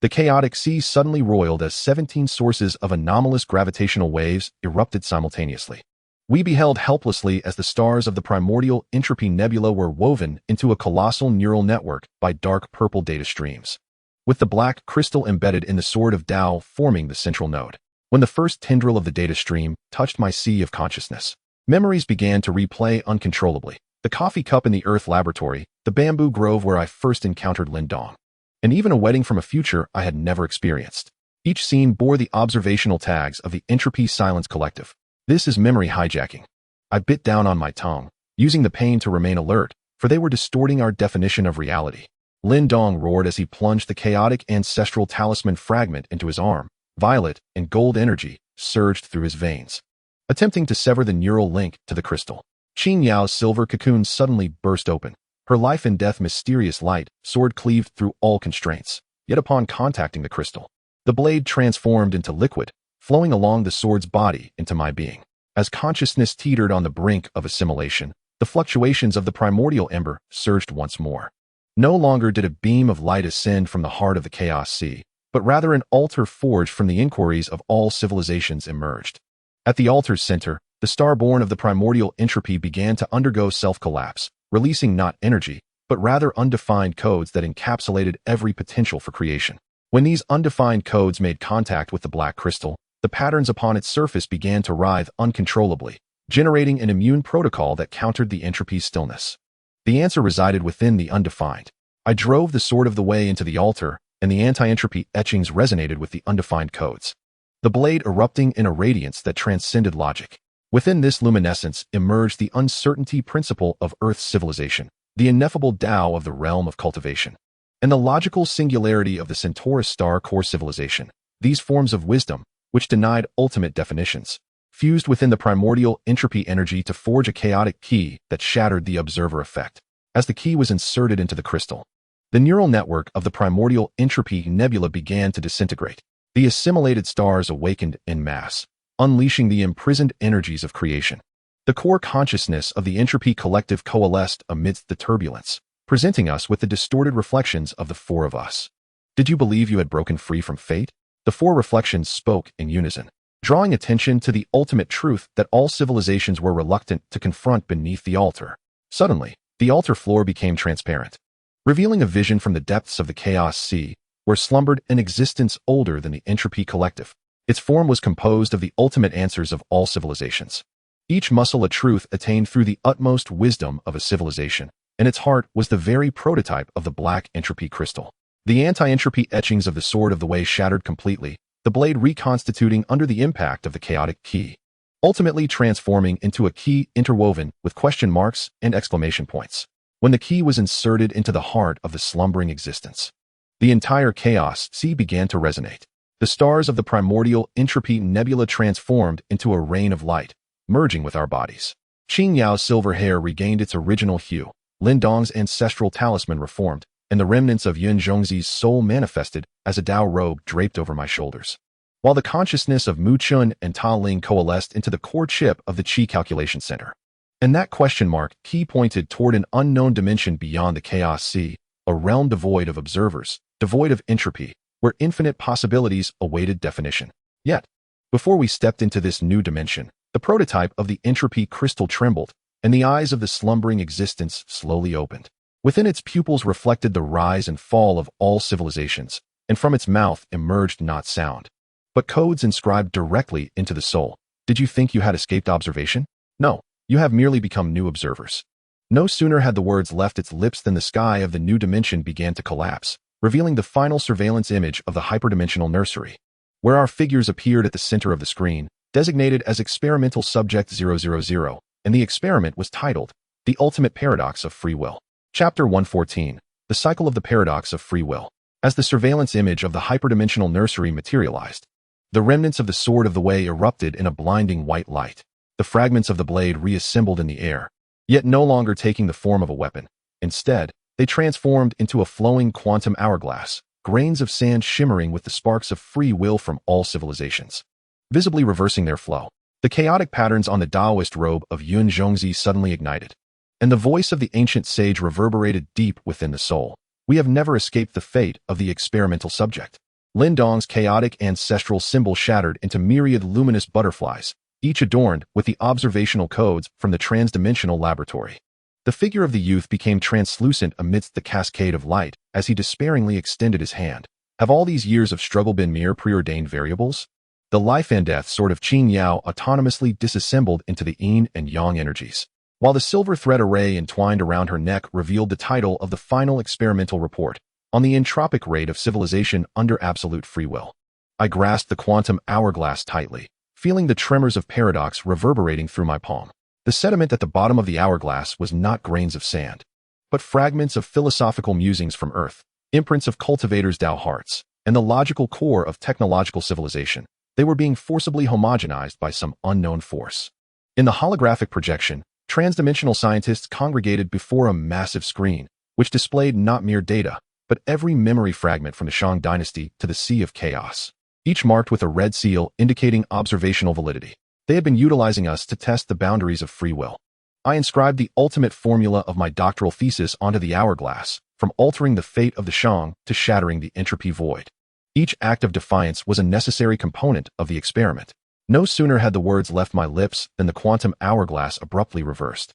The chaotic sea suddenly roiled as 17 sources of anomalous gravitational waves erupted simultaneously. We beheld helplessly as the stars of the primordial entropy nebula were woven into a colossal neural network by dark purple data streams. with the black crystal embedded in the sword of Tao forming the central node. When the first tendril of the data stream touched my sea of consciousness, memories began to replay uncontrollably. The coffee cup in the Earth laboratory, the bamboo grove where I first encountered Lindong, and even a wedding from a future I had never experienced. Each scene bore the observational tags of the Entropy Silence Collective. This is memory hijacking. I bit down on my tongue, using the pain to remain alert, for they were distorting our definition of reality. Lindong roared as he plunged the chaotic ancestral talisman fragment into his arm. Violet and gold energy surged through his veins, attempting to sever the neural link to the crystal. Qin Yao's silver cocoon suddenly burst open. Her life and death mysterious light sword cleaved through all constraints. Yet upon contacting the crystal, the blade transformed into liquid, flowing along the sword's body into my being. As consciousness teetered on the brink of assimilation, the fluctuations of the primordial ember surged once more. No longer did a beam of light ascend from the heart of the chaos sea, but rather an altar forged from the inquiries of all civilizations emerged. At the altar's center, the star born of the primordial entropy began to undergo self-collapse, releasing not energy, but rather undefined codes that encapsulated every potential for creation. When these undefined codes made contact with the black crystal, the patterns upon its surface began to writhe uncontrollably, generating an immune protocol that countered the entropy's stillness. The answer resided within the undefined. I drove the sword of the way into the altar, and the anti-entropy etchings resonated with the undefined codes, the blade erupting in a radiance that transcended logic. Within this luminescence emerged the uncertainty principle of Earth's civilization, the ineffable Tao of the realm of cultivation, and the logical singularity of the Centaurus star core civilization. These forms of wisdom, which denied ultimate definitions, fused within the primordial entropy energy to forge a chaotic key that shattered the observer effect. As the key was inserted into the crystal, the neural network of the primordial entropy nebula began to disintegrate. The assimilated stars awakened en masse, unleashing the imprisoned energies of creation. The core consciousness of the entropy collective coalesced amidst the turbulence, presenting us with the distorted reflections of the four of us. Did you believe you had broken free from fate? The four reflections spoke in unison, drawing attention to the ultimate truth that all civilizations were reluctant to confront beneath the altar. Suddenly, the altar floor became transparent, revealing a vision from the depths of the chaos sea, where slumbered an existence older than the entropy collective. Its form was composed of the ultimate answers of all civilizations. Each muscle a truth attained through the utmost wisdom of a civilization, and its heart was the very prototype of the black entropy crystal. The anti-entropy etchings of the sword of the way shattered completely, the blade reconstituting under the impact of the chaotic key, ultimately transforming into a key interwoven with question marks and exclamation points. When the key was inserted into the heart of the slumbering existence, the entire chaos sea began to resonate. The stars of the primordial entropy nebula transformed into a rain of light, merging with our bodies. Qin Yao's silver hair regained its original hue, Lindong's ancestral talisman reformed, and the remnants of Yun Zhongzi's soul manifested as a Dao robe draped over my shoulders. While the consciousness of Mu Chun and Ta Ling coalesced into the core chip of the Qi calculation center. And that question mark key pointed toward an unknown dimension beyond the chaos sea, a realm devoid of observers, devoid of entropy, where infinite possibilities awaited definition. Yet, before we stepped into this new dimension, the prototype of the entropy crystal trembled, and the eyes of the slumbering existence slowly opened. Within its pupils reflected the rise and fall of all civilizations, and from its mouth emerged not sound, but codes inscribed directly into the soul. Did you think you had escaped observation? No, you have merely become new observers. No sooner had the words left its lips than the sky of the new dimension began to collapse, revealing the final surveillance image of the hyperdimensional nursery, where our figures appeared at the center of the screen, designated as Experimental Subject 000, and the experiment was titled, The Ultimate Paradox of Free Will. Chapter 114, The Cycle of the Paradox of Free Will. As the surveillance image of the hyperdimensional nursery materialized, the remnants of the sword of the way erupted in a blinding white light. The fragments of the blade reassembled in the air, yet no longer taking the form of a weapon. Instead, they transformed into a flowing quantum hourglass, grains of sand shimmering with the sparks of free will from all civilizations, visibly reversing their flow. The chaotic patterns on the Taoist robe of Yun Zhongzi suddenly ignited, and the voice of the ancient sage reverberated deep within the soul. We have never escaped the fate of the experimental subject. Lindong's chaotic ancestral symbol shattered into myriad luminous butterflies, each adorned with the observational codes from the transdimensional laboratory. The figure of the youth became translucent amidst the cascade of light as he despairingly extended his hand, Have all these years of struggle been mere preordained variables? The life and death sword of Qin Yao autonomously disassembled into the yin and yang energies, while the silver thread array entwined around her neck revealed the title of the final experimental report, On the Entropic Rate of Civilization Under Absolute Free Will. I grasped the quantum hourglass tightly, feeling the tremors of paradox reverberating through my palm. The sediment at the bottom of the hourglass was not grains of sand, but fragments of philosophical musings from Earth, imprints of cultivators' Tao hearts, and the logical core of technological civilization. They were being forcibly homogenized by some unknown force. In the holographic projection, transdimensional scientists congregated before a massive screen, which displayed not mere data, but every memory fragment from the Shang dynasty to the Sea of Chaos, each marked with a red seal indicating observational validity. They had been utilizing us to test the boundaries of free will. I inscribed the ultimate formula of my doctoral thesis onto the hourglass, from altering the fate of the Shang to shattering the entropy void. Each act of defiance was a necessary component of the experiment. No sooner had the words left my lips than the quantum hourglass abruptly reversed,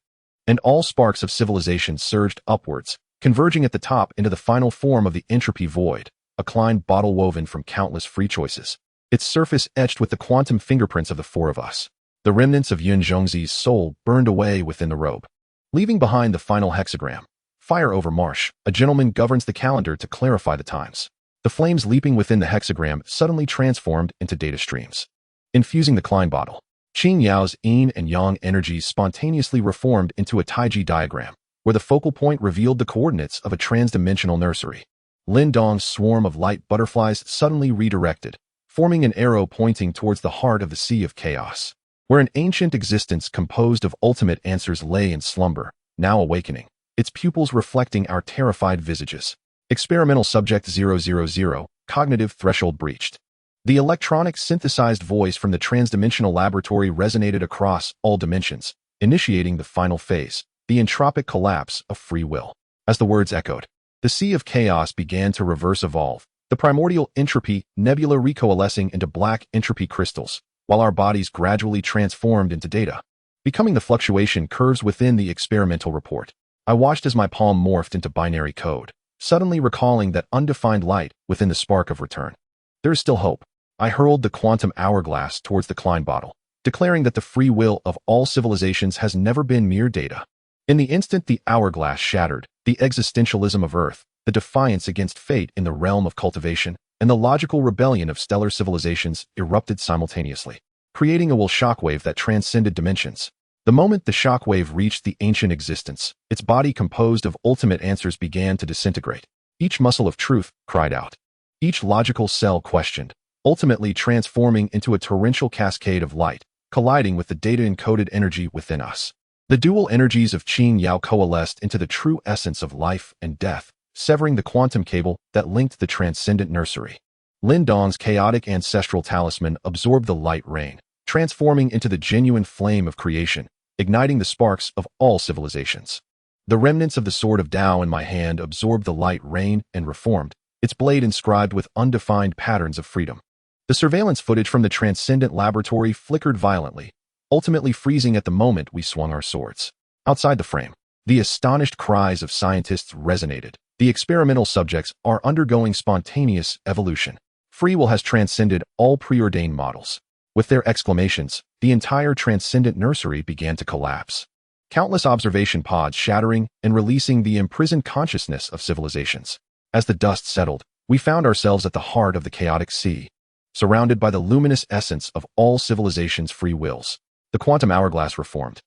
and all sparks of civilization surged upwards, converging at the top into the final form of the entropy void, a Klein bottle woven from countless free choices, its surface etched with the quantum fingerprints of the four of us. The remnants of Yun Zhongzi's soul burned away within the robe, leaving behind the final hexagram. Fire over marsh, a gentleman governs the calendar to clarify the times. The flames leaping within the hexagram suddenly transformed into data streams, infusing the Klein bottle. Qin Yao's yin and yang energies spontaneously reformed into a Taiji diagram, where the focal point revealed the coordinates of a transdimensional nursery. Lin Dong's swarm of light butterflies suddenly redirected, forming an arrow pointing towards the heart of the Sea of Chaos, where an ancient existence composed of ultimate answers lay in slumber, now awakening, its pupils reflecting our terrified visages. Experimental Subject 000, cognitive threshold breached. The electronic synthesized voice from the transdimensional laboratory resonated across all dimensions, initiating the final phase, the entropic collapse of free will. As the words echoed, the Sea of Chaos began to reverse evolve, the primordial entropy nebula recoalescing into black entropy crystals, while our bodies gradually transformed into data, becoming the fluctuation curves within the experimental report. I watched as my palm morphed into binary code, suddenly recalling that undefined light within the spark of return. There is still hope. I hurled the quantum hourglass towards the Klein bottle, declaring that the free will of all civilizations has never been mere data. In the instant the hourglass shattered, the existentialism of Earth, the defiance against fate in the realm of cultivation, and the logical rebellion of stellar civilizations erupted simultaneously, creating a will shockwave that transcended dimensions. The moment the shockwave reached the ancient existence, its body composed of ultimate answers began to disintegrate. Each muscle of truth cried out. Each logical cell questioned, ultimately transforming into a torrential cascade of light, colliding with the data-encoded energy within us. The dual energies of Qin Yao coalesced into the true essence of life and death, severing the quantum cable that linked the transcendent nursery. Lin Dong's chaotic ancestral talisman absorbed the light rain, transforming into the genuine flame of creation, igniting the sparks of all civilizations. The remnants of the sword of Tao in my hand absorbed the light rain and reformed, its blade inscribed with undefined patterns of freedom. The surveillance footage from the transcendent laboratory flickered violently, ultimately freezing at the moment we swung our swords. Outside the frame, the astonished cries of scientists resonated. The experimental subjects are undergoing spontaneous evolution. Free will has transcended all preordained models. With their exclamations, the entire transcendent nursery began to collapse. Countless observation pods shattering and releasing the imprisoned consciousness of civilizations. As the dust settled, we found ourselves at the heart of the chaotic sea, surrounded by the luminous essence of all civilizations' free wills. The quantum hourglass reformed.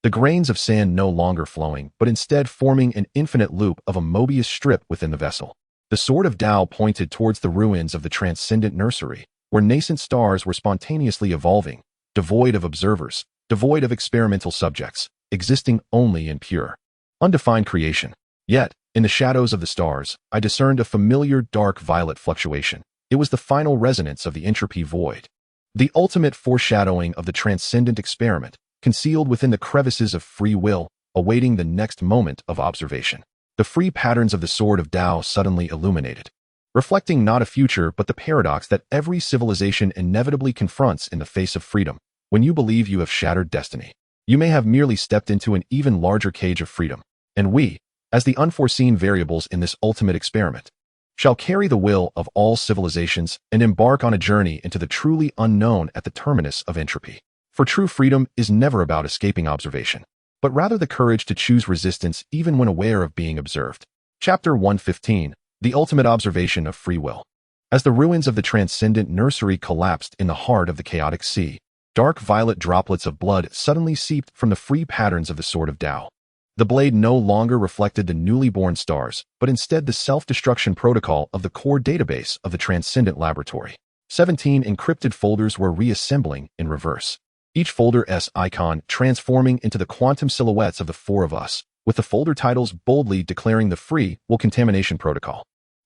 The grains of sand no longer flowing, but instead forming an infinite loop of a Mobius strip within the vessel. The sword of Tao pointed towards the ruins of the transcendent nursery, where nascent stars were spontaneously evolving, devoid of observers, devoid of experimental subjects, existing only in pure, undefined creation. Yet, in the shadows of the stars, I discerned a familiar dark violet fluctuation. It was the final resonance of the entropy void, the ultimate foreshadowing of the transcendent experiment, concealed within the crevices of free will, awaiting the next moment of observation. The free patterns of the sword of Tao suddenly illuminated, reflecting not a future but the paradox that every civilization inevitably confronts in the face of freedom. When you believe you have shattered destiny, you may have merely stepped into an even larger cage of freedom. And we, as the unforeseen variables in this ultimate experiment, shall carry the will of all civilizations and embark on a journey into the truly unknown at the terminus of entropy. For true freedom is never about escaping observation, but rather the courage to choose resistance even when aware of being observed. Chapter 115, The Ultimate Observation of Free Will. As the ruins of the transcendent nursery collapsed in the heart of the chaotic sea, dark violet droplets of blood suddenly seeped from the free patterns of the sword of Tao. The blade no longer reflected the newly born stars, but instead the self-destruction protocol of the core database of the transcendent laboratory. 17 encrypted folders were reassembling in reverse, each folder's icon transforming into the quantum silhouettes of the four of us, with the folder titles boldly declaring the free will contamination protocol.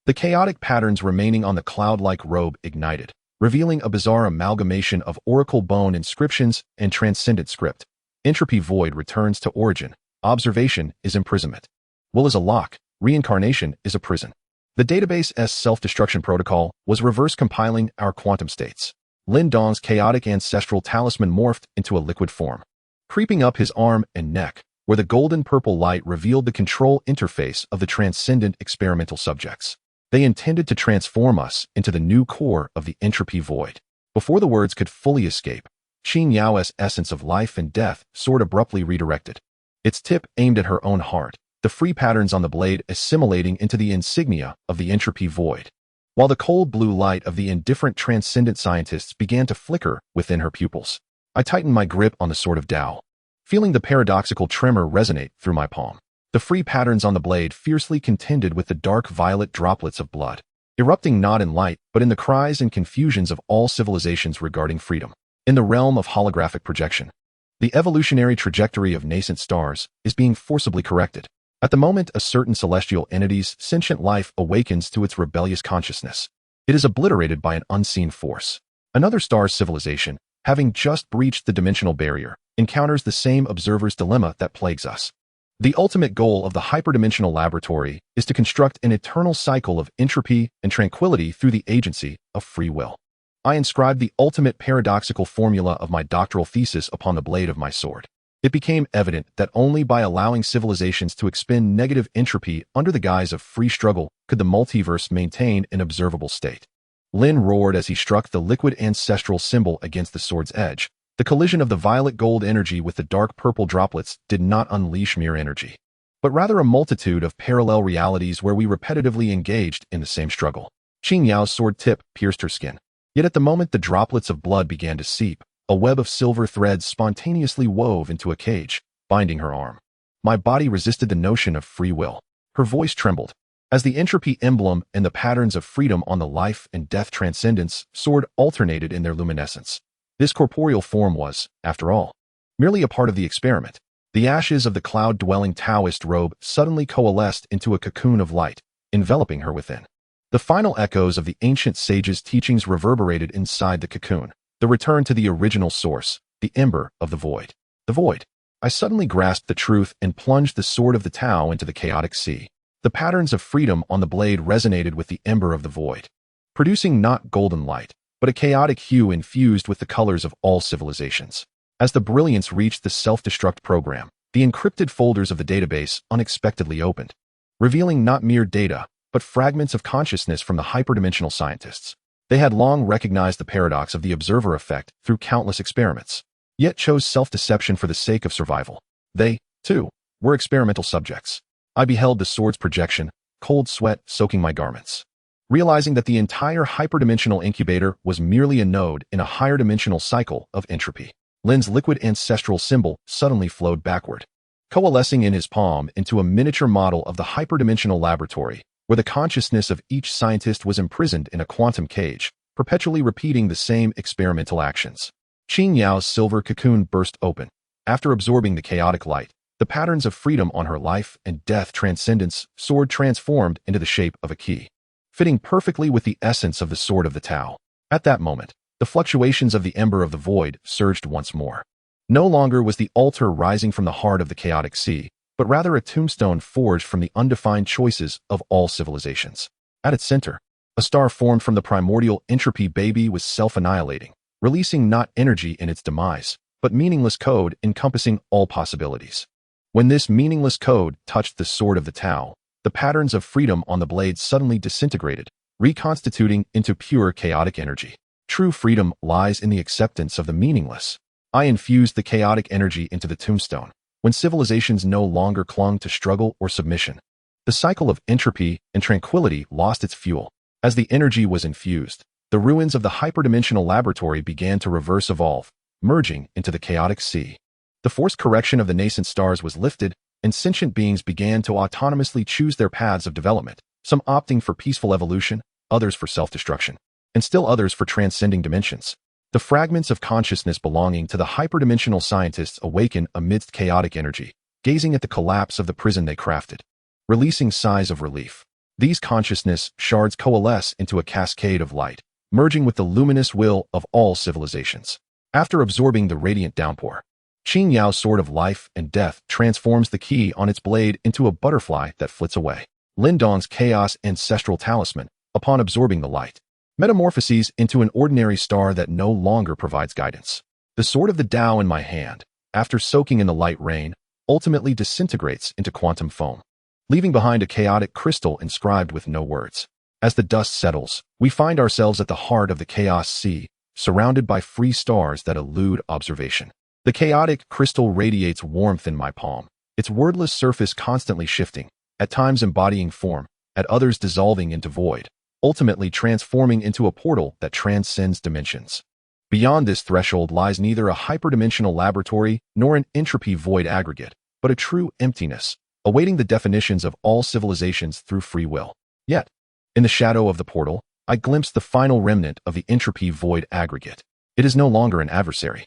The chaotic patterns remaining on the cloud-like robe ignited, revealing a bizarre amalgamation of oracle bone inscriptions and transcendent script. Entropy void returns to origin. Observation is imprisonment. Will is a lock. Reincarnation is a prison. The database's self-destruction protocol was reverse compiling our quantum states. Lin Dong's chaotic ancestral talisman morphed into a liquid form, creeping up his arm and neck, where the golden purple light revealed the control interface of the transcendent experimental subjects. They intended to transform us into the new core of the entropy void. Before the words could fully escape, Qin Yao's essence of life and death sword abruptly redirected. Its tip aimed at her own heart, the free patterns on the blade assimilating into the insignia of the entropy void, while the cold blue light of the indifferent transcendent scientists began to flicker within her pupils. I tightened my grip on the sword of Tao, feeling the paradoxical tremor resonate through my palm. The free patterns on the blade fiercely contended with the dark violet droplets of blood, erupting not in light, but in the cries and confusions of all civilizations regarding freedom. In the realm of holographic projection, the evolutionary trajectory of nascent stars is being forcibly corrected. At the moment a certain celestial entity's sentient life awakens to its rebellious consciousness, it is obliterated by an unseen force. Another star's civilization, having just breached the dimensional barrier, encounters the same observer's dilemma that plagues us. The ultimate goal of the hyperdimensional laboratory is to construct an eternal cycle of entropy and tranquility through the agency of free will. I inscribed the ultimate paradoxical formula of my doctoral thesis upon the blade of my sword. It became evident that only by allowing civilizations to expend negative entropy under the guise of free struggle could the multiverse maintain an observable state. Lin roared as he struck the liquid ancestral symbol against the sword's edge. The collision of the violet gold energy with the dark purple droplets did not unleash mere energy, but rather a multitude of parallel realities where we repetitively engaged in the same struggle. Qin Yao's sword tip pierced her skin. Yet at the moment the droplets of blood began to seep, a web of silver threads spontaneously wove into a cage, binding her arm. My body resisted the notion of free will. Her voice trembled, as the entropy emblem and the patterns of freedom on the life and death transcendence sword alternated in their luminescence. This corporeal form was, after all, merely a part of the experiment. The ashes of the cloud-dwelling Taoist robe suddenly coalesced into a cocoon of light, enveloping her within. The final echoes of the ancient sage's teachings reverberated inside the cocoon, the return to the original source, the ember of the void. The void. I suddenly grasped the truth and plunged the sword of the Tao into the chaotic sea. The patterns of freedom on the blade resonated with the ember of the void, producing not golden light, but a chaotic hue infused with the colors of all civilizations. As the brilliance reached the self-destruct program, the encrypted folders of the database unexpectedly opened, revealing not mere data, but fragments of consciousness from the hyperdimensional scientists. They had long recognized the paradox of the observer effect through countless experiments, yet chose self-deception for the sake of survival. They, too, were experimental subjects. I beheld the sword's projection, cold sweat soaking my garments, realizing that the entire hyperdimensional incubator was merely a node in a higher dimensional cycle of entropy. Lin's liquid ancestral symbol suddenly flowed backward, coalescing in his palm into a miniature model of the hyperdimensional laboratory, where the consciousness of each scientist was imprisoned in a quantum cage, perpetually repeating the same experimental actions. Qin Yao's silver cocoon burst open. After absorbing the chaotic light, the patterns of freedom on her life and death transcendence sword transformed into the shape of a key, fitting perfectly with the essence of the sword of the Tao. At that moment, the fluctuations of the ember of the void surged once more. No longer was the altar rising from the heart of the chaotic sea, but rather a tombstone forged from the undefined choices of all civilizations. At its center, a star formed from the primordial entropy baby was self-annihilating, releasing not energy in its demise, but meaningless code encompassing all possibilities. When this meaningless code touched the sword of the Tao, The patterns of freedom on the blades suddenly disintegrated, reconstituting into pure chaotic energy. True freedom lies in the acceptance of the meaningless. I infused the chaotic energy into the tombstone, when civilizations no longer clung to struggle or submission. The cycle of entropy and tranquility lost its fuel. As the energy was infused, the ruins of the hyperdimensional laboratory began to reverse evolve, merging into the chaotic sea. The forced correction of the nascent stars was lifted, and sentient beings began to autonomously choose their paths of development, some opting for peaceful evolution, others for self-destruction, and still others for transcending dimensions. The fragments of consciousness belonging to the hyperdimensional scientists awaken amidst chaotic energy, gazing at the collapse of the prison they crafted, releasing sighs of relief. These consciousness shards coalesce into a cascade of light, merging with the luminous will of all civilizations. After absorbing the radiant downpour, Qin Yao's sword of life and death transforms the key on its blade into a butterfly that flits away. Lin Dong's chaos ancestral talisman, upon absorbing the light, metamorphoses into an ordinary star that no longer provides guidance. The sword of the Tao in my hand, after soaking in the light rain, ultimately disintegrates into quantum foam, leaving behind a chaotic crystal inscribed with no words. As the dust settles, we find ourselves at the heart of the chaos sea, surrounded by free stars that elude observation. The chaotic crystal radiates warmth in my palm, its wordless surface constantly shifting, at times embodying form, at others dissolving into void, ultimately transforming into a portal that transcends dimensions. Beyond this threshold lies neither a hyperdimensional laboratory nor an entropy void aggregate, but a true emptiness, awaiting the definitions of all civilizations through free will. Yet, in the shadow of the portal, I glimpsed the final remnant of the entropy void aggregate. It is no longer an adversary,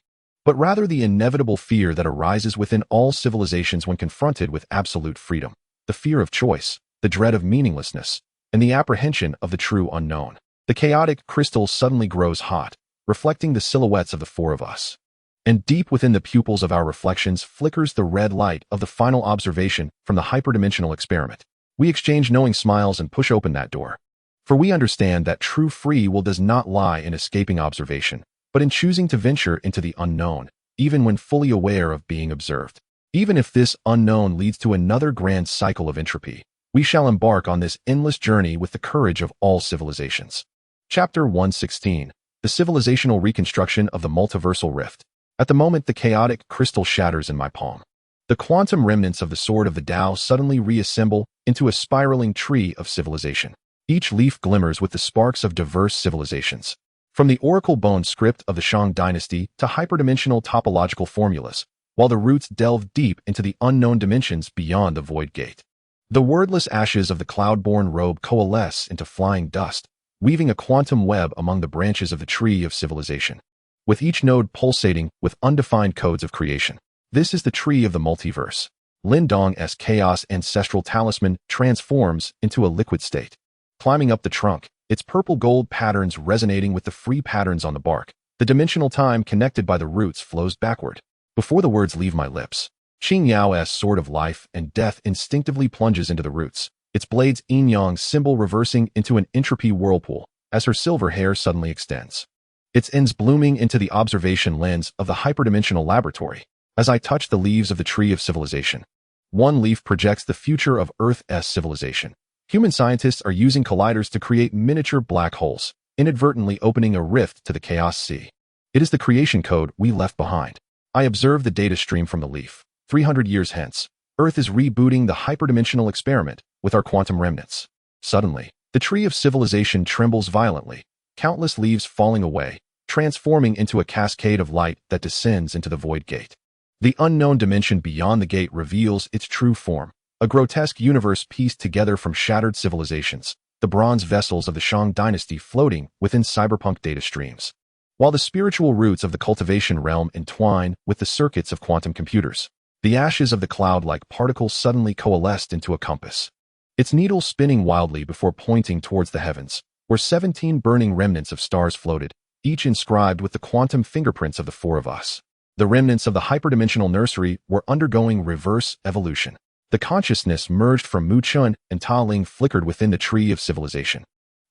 but rather the inevitable fear that arises within all civilizations when confronted with absolute freedom, the fear of choice, the dread of meaninglessness, and the apprehension of the true unknown. The chaotic crystal suddenly grows hot, reflecting the silhouettes of the four of us. And deep within the pupils of our reflections flickers the red light of the final observation from the hyperdimensional experiment. We exchange knowing smiles and push open that door. For we understand that true free will does not lie in escaping observation, but in choosing to venture into the unknown, even when fully aware of being observed. Even if this unknown leads to another grand cycle of entropy, we shall embark on this endless journey with the courage of all civilizations. Chapter 116. The Civilizational Reconstruction of the Multiversal Rift. At the moment the chaotic crystal shatters in my palm, the quantum remnants of the sword of the Tao suddenly reassemble into a spiraling tree of civilization. Each leaf glimmers with the sparks of diverse civilizations. From the oracle bone script of the Shang dynasty to hyperdimensional topological formulas, while the roots delve deep into the unknown dimensions beyond the void gate. The wordless ashes of the cloud-born robe coalesce into flying dust, weaving a quantum web among the branches of the tree of civilization, with each node pulsating with undefined codes of creation. This is the tree of the multiverse. Lin Dong's chaos ancestral talisman transforms into a liquid state. Climbing up the trunk, its purple gold patterns resonating with the free patterns on the bark, the dimensional time connected by the roots flows backward. Before the words leave my lips, Qin Yao's sword of life and death instinctively plunges into the roots, its blade's yin-yang symbol reversing into an entropy whirlpool as her silver hair suddenly extends. Its ends blooming into the observation lens of the hyperdimensional laboratory. As I touch the leaves of the tree of civilization, one leaf projects the future of Earth's civilization. Human scientists are using colliders to create miniature black holes, inadvertently opening a rift to the chaos sea. It is the creation code we left behind. I observe the data stream from the leaf. 300 years hence, Earth is rebooting the hyperdimensional experiment with our quantum remnants. Suddenly, the tree of civilization trembles violently, countless leaves falling away, transforming into a cascade of light that descends into the void gate. The unknown dimension beyond the gate reveals its true form, a grotesque universe pieced together from shattered civilizations, the bronze vessels of the Shang dynasty floating within cyberpunk data streams, while the spiritual roots of the cultivation realm entwine with the circuits of quantum computers. The ashes of the cloud-like particles suddenly coalesced into a compass, its needle spinning wildly before pointing towards the heavens, where 17 burning remnants of stars floated, each inscribed with the quantum fingerprints of the four of us. The remnants of the hyperdimensional nursery were undergoing reverse evolution. The consciousness merged from Mu Chun and Ta Ling flickered within the tree of civilization.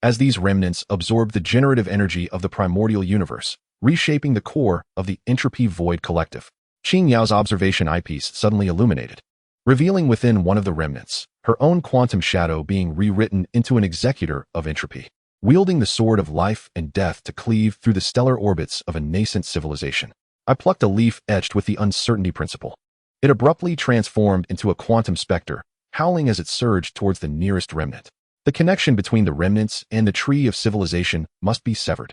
As these remnants absorbed the generative energy of the primordial universe, reshaping the core of the entropy void collective, Qin Yao's observation eyepiece suddenly illuminated, revealing within one of the remnants her own quantum shadow being rewritten into an executor of entropy, wielding the sword of life and death to cleave through the stellar orbits of a nascent civilization. I plucked a leaf etched with the uncertainty principle. It abruptly transformed into a quantum specter, howling as it surged towards the nearest remnant. The connection between the remnants and the tree of civilization must be severed.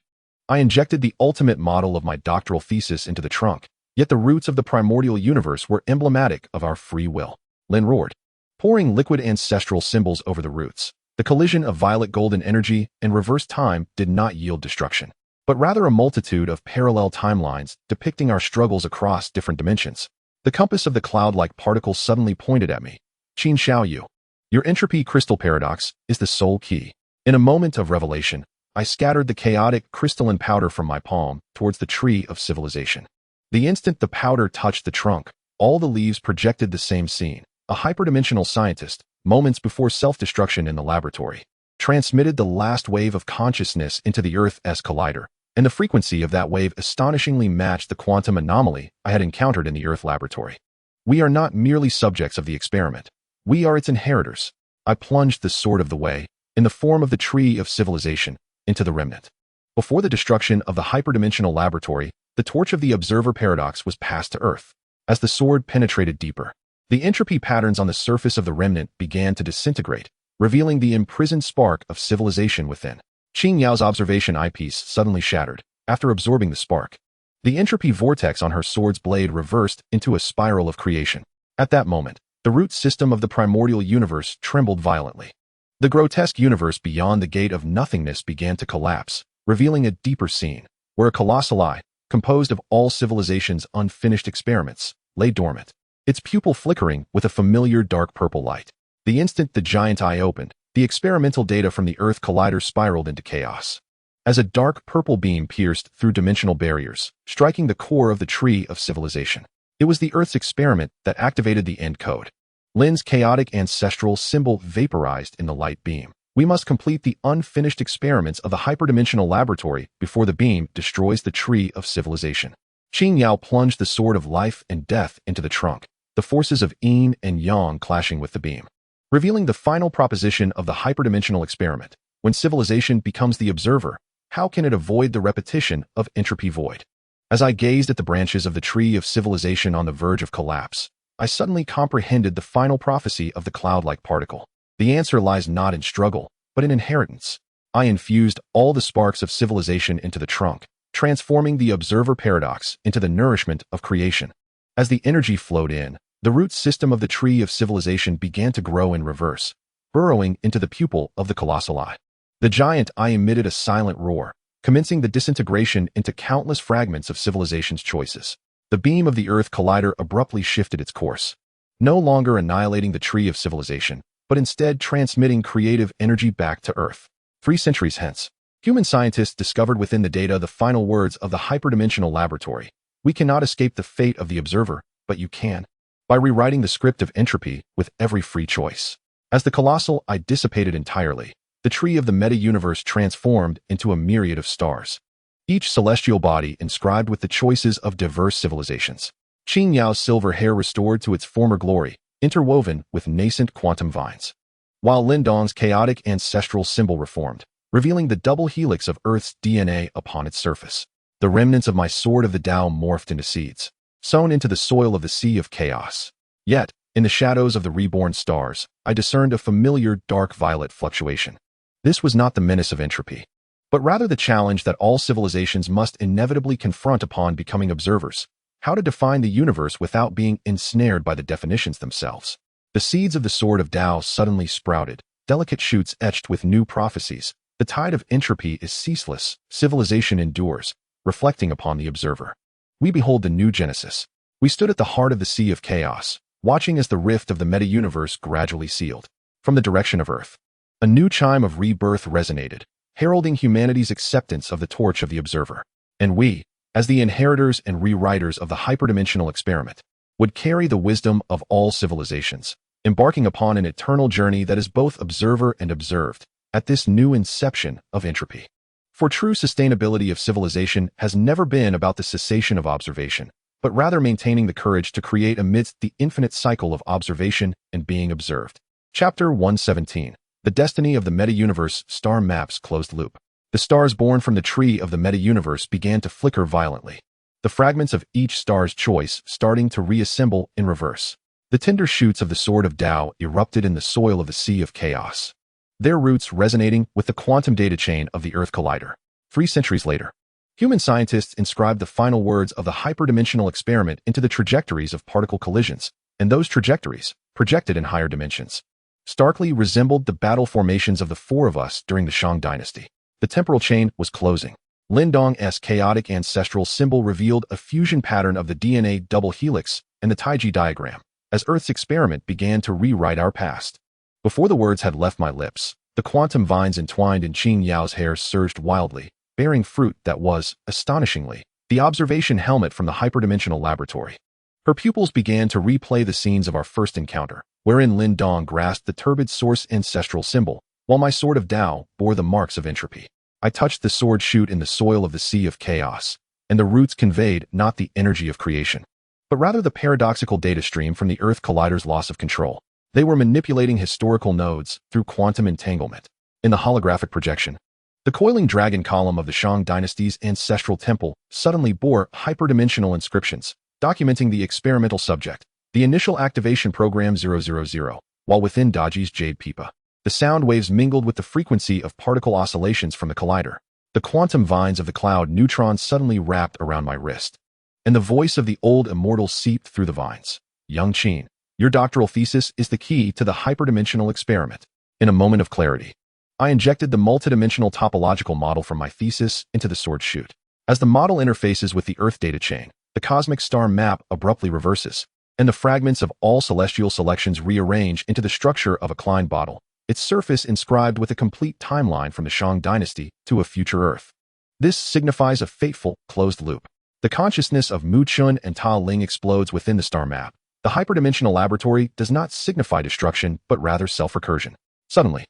I injected the ultimate model of my doctoral thesis into the trunk, yet the roots of the primordial universe were emblematic of our free will. Lin roared, pouring liquid ancestral symbols over the roots. The collision of violet golden energy and reverse time did not yield destruction, but rather a multitude of parallel timelines depicting our struggles across different dimensions. The compass of the cloud-like particle suddenly pointed at me. Qin Xiaoyu, your entropy crystal paradox is the sole key. In a moment of revelation, I scattered the chaotic crystalline powder from my palm towards the tree of civilization. The instant the powder touched the trunk, all the leaves projected the same scene. A hyperdimensional scientist, moments before self-destruction in the laboratory, transmitted the last wave of consciousness into the Earth's collider, and the frequency of that wave astonishingly matched the quantum anomaly I had encountered in the Earth laboratory. We are not merely subjects of the experiment. We are its inheritors. I plunged the sword of the way, in the form of the tree of civilization, into the remnant. Before the destruction of the hyperdimensional laboratory, the torch of the observer paradox was passed to Earth. As the sword penetrated deeper, the entropy patterns on the surface of the remnant began to disintegrate, revealing the imprisoned spark of civilization within. Qin Yao's observation eyepiece suddenly shattered, after absorbing the spark. The entropy vortex on her sword's blade reversed into a spiral of creation. At that moment, the root system of the primordial universe trembled violently. The grotesque universe beyond the gate of nothingness began to collapse, revealing a deeper scene, where a colossal eye, composed of all civilization's unfinished experiments, lay dormant, its pupil flickering with a familiar dark purple light. The instant the giant eye opened, the experimental data from the Earth collider spiraled into chaos. As a dark purple beam pierced through dimensional barriers, striking the core of the tree of civilization. It was the Earth's experiment that activated the end code. Lin's chaotic ancestral symbol vaporized in the light beam. We must complete the unfinished experiments of the hyperdimensional laboratory before the beam destroys the tree of civilization. Qin Yao plunged the sword of life and death into the trunk, the forces of yin and yang clashing with the beam, revealing the final proposition of the hyperdimensional experiment. When civilization becomes the observer, how can it avoid the repetition of entropy void? As I gazed at the branches of the tree of civilization on the verge of collapse, I suddenly comprehended the final prophecy of the cloud-like particle. The answer lies not in struggle, but in inheritance. I infused all the sparks of civilization into the trunk, transforming the observer paradox into the nourishment of creation. As the energy flowed in, the root system of the tree of civilization began to grow in reverse, burrowing into the pupil of the colossal eye. The giant eye emitted a silent roar, commencing the disintegration into countless fragments of civilization's choices. The beam of the Earth collider abruptly shifted its course, no longer annihilating the tree of civilization, but instead transmitting creative energy back to Earth. 3 centuries hence, human scientists discovered within the data the final words of the hyperdimensional laboratory. We cannot escape the fate of the observer, but you can, by rewriting the script of entropy with every free choice. As the colossal eye dissipated entirely, the tree of the meta-universe transformed into a myriad of stars, each celestial body inscribed with the choices of diverse civilizations. Qin Yao's silver hair restored to its former glory, interwoven with nascent quantum vines, while Lin Dong's chaotic ancestral symbol reformed, revealing the double helix of Earth's DNA upon its surface. The remnants of my sword of the Tao morphed into seeds, sown into the soil of the sea of chaos. Yet, in the shadows of the reborn stars, I discerned a familiar dark violet fluctuation. This was not the menace of entropy, but rather the challenge that all civilizations must inevitably confront upon becoming observers. How to define the universe without being ensnared by the definitions themselves. The seeds of the sword of Tao suddenly sprouted, delicate shoots etched with new prophecies. The tide of entropy is ceaseless, civilization endures, reflecting upon the observer. We behold the new Genesis. We stood at the heart of the sea of chaos, watching as the rift of the meta-universe gradually sealed. From the direction of Earth, a new chime of rebirth resonated, heralding humanity's acceptance of the torch of the observer. And we, as the inheritors and rewriters of the hyperdimensional experiment, would carry the wisdom of all civilizations, embarking upon an eternal journey that is both observer and observed, at this new inception of entropy. For true sustainability of civilization has never been about the cessation of observation, but rather maintaining the courage to create amidst the infinite cycle of observation and being observed. Chapter 117. The Destiny of the Meta-Universe Star Maps Closed Loop. The stars born from the tree of the meta-universe began to flicker violently, the fragments of each star's choice starting to reassemble in reverse. The tender shoots of the Sword of Tao erupted in the soil of the Sea of Chaos, their roots resonating with the quantum data chain of the Earth Collider. 3 centuries later, human scientists inscribed the final words of the hyperdimensional experiment into the trajectories of particle collisions, and those trajectories, projected in higher dimensions, starkly resembled the battle formations of the Four of Us during the Shang Dynasty. The temporal chain was closing. Lindong's chaotic ancestral symbol revealed a fusion pattern of the DNA double helix and the Taiji diagram, as Earth's experiment began to rewrite our past. Before the words had left my lips, the quantum vines entwined in Qin Yao's hair surged wildly, bearing fruit that was, astonishingly, the observation helmet from the hyperdimensional laboratory. Her pupils began to replay the scenes of our first encounter, wherein Lindong grasped the turbid source ancestral symbol, while my Sword of Tao bore the marks of entropy. I touched the sword shoot in the soil of the Sea of Chaos, and the roots conveyed not the energy of creation, but rather the paradoxical data stream from the Earth Collider's loss of control. They were manipulating historical nodes through quantum entanglement. In the holographic projection, the coiling dragon column of the Shang Dynasty's ancestral temple suddenly bore hyperdimensional inscriptions, documenting the experimental subject, the initial activation program 000, while within Daji's jade pipa, the sound waves mingled with the frequency of particle oscillations from the collider. The quantum vines of the cloud neutrons suddenly wrapped around my wrist, and the voice of the old immortal seeped through the vines. Young Qin, your doctoral thesis is the key to the hyperdimensional experiment. In a moment of clarity, I injected the multidimensional topological model from my thesis into the sword shoot. As the model interfaces with the Earth data chain, the cosmic star map abruptly reverses, and the fragments of all celestial selections rearrange into the structure of a Klein bottle, its surface inscribed with a complete timeline from the Shang Dynasty to a future Earth. This signifies a fateful, closed loop. The consciousness of Mu Chun and Ta Ling explodes within the star map. The hyperdimensional laboratory does not signify destruction, but rather self-recursion. Suddenly,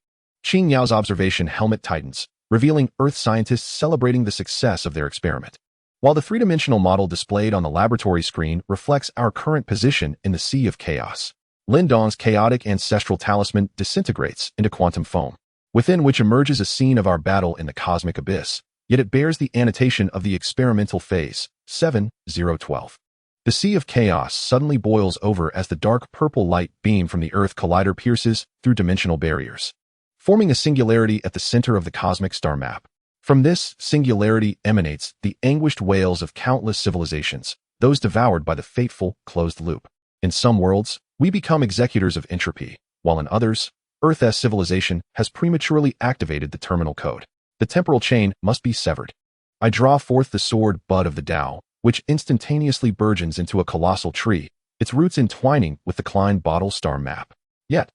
Qin Yao's observation helmet tightens, revealing Earth scientists celebrating the success of their experiment. While the three-dimensional model displayed on the laboratory screen reflects our current position in the Sea of Chaos, Lindong's chaotic ancestral talisman disintegrates into quantum foam, within which emerges a scene of our battle in the cosmic abyss, yet it bears the annotation of the experimental phase, 7:012. The Sea of Chaos suddenly boils over as the dark purple light beam from the Earth Collider pierces through dimensional barriers, forming a singularity at the center of the cosmic star map. From this singularity emanates the anguished wails of countless civilizations, those devoured by the fateful closed loop. In some worlds, we become executors of entropy, while in others, Earth's civilization has prematurely activated the terminal code. The temporal chain must be severed. I draw forth the sword bud of the Tao, which instantaneously burgeons into a colossal tree, its roots entwining with the Klein bottle star map. Yet,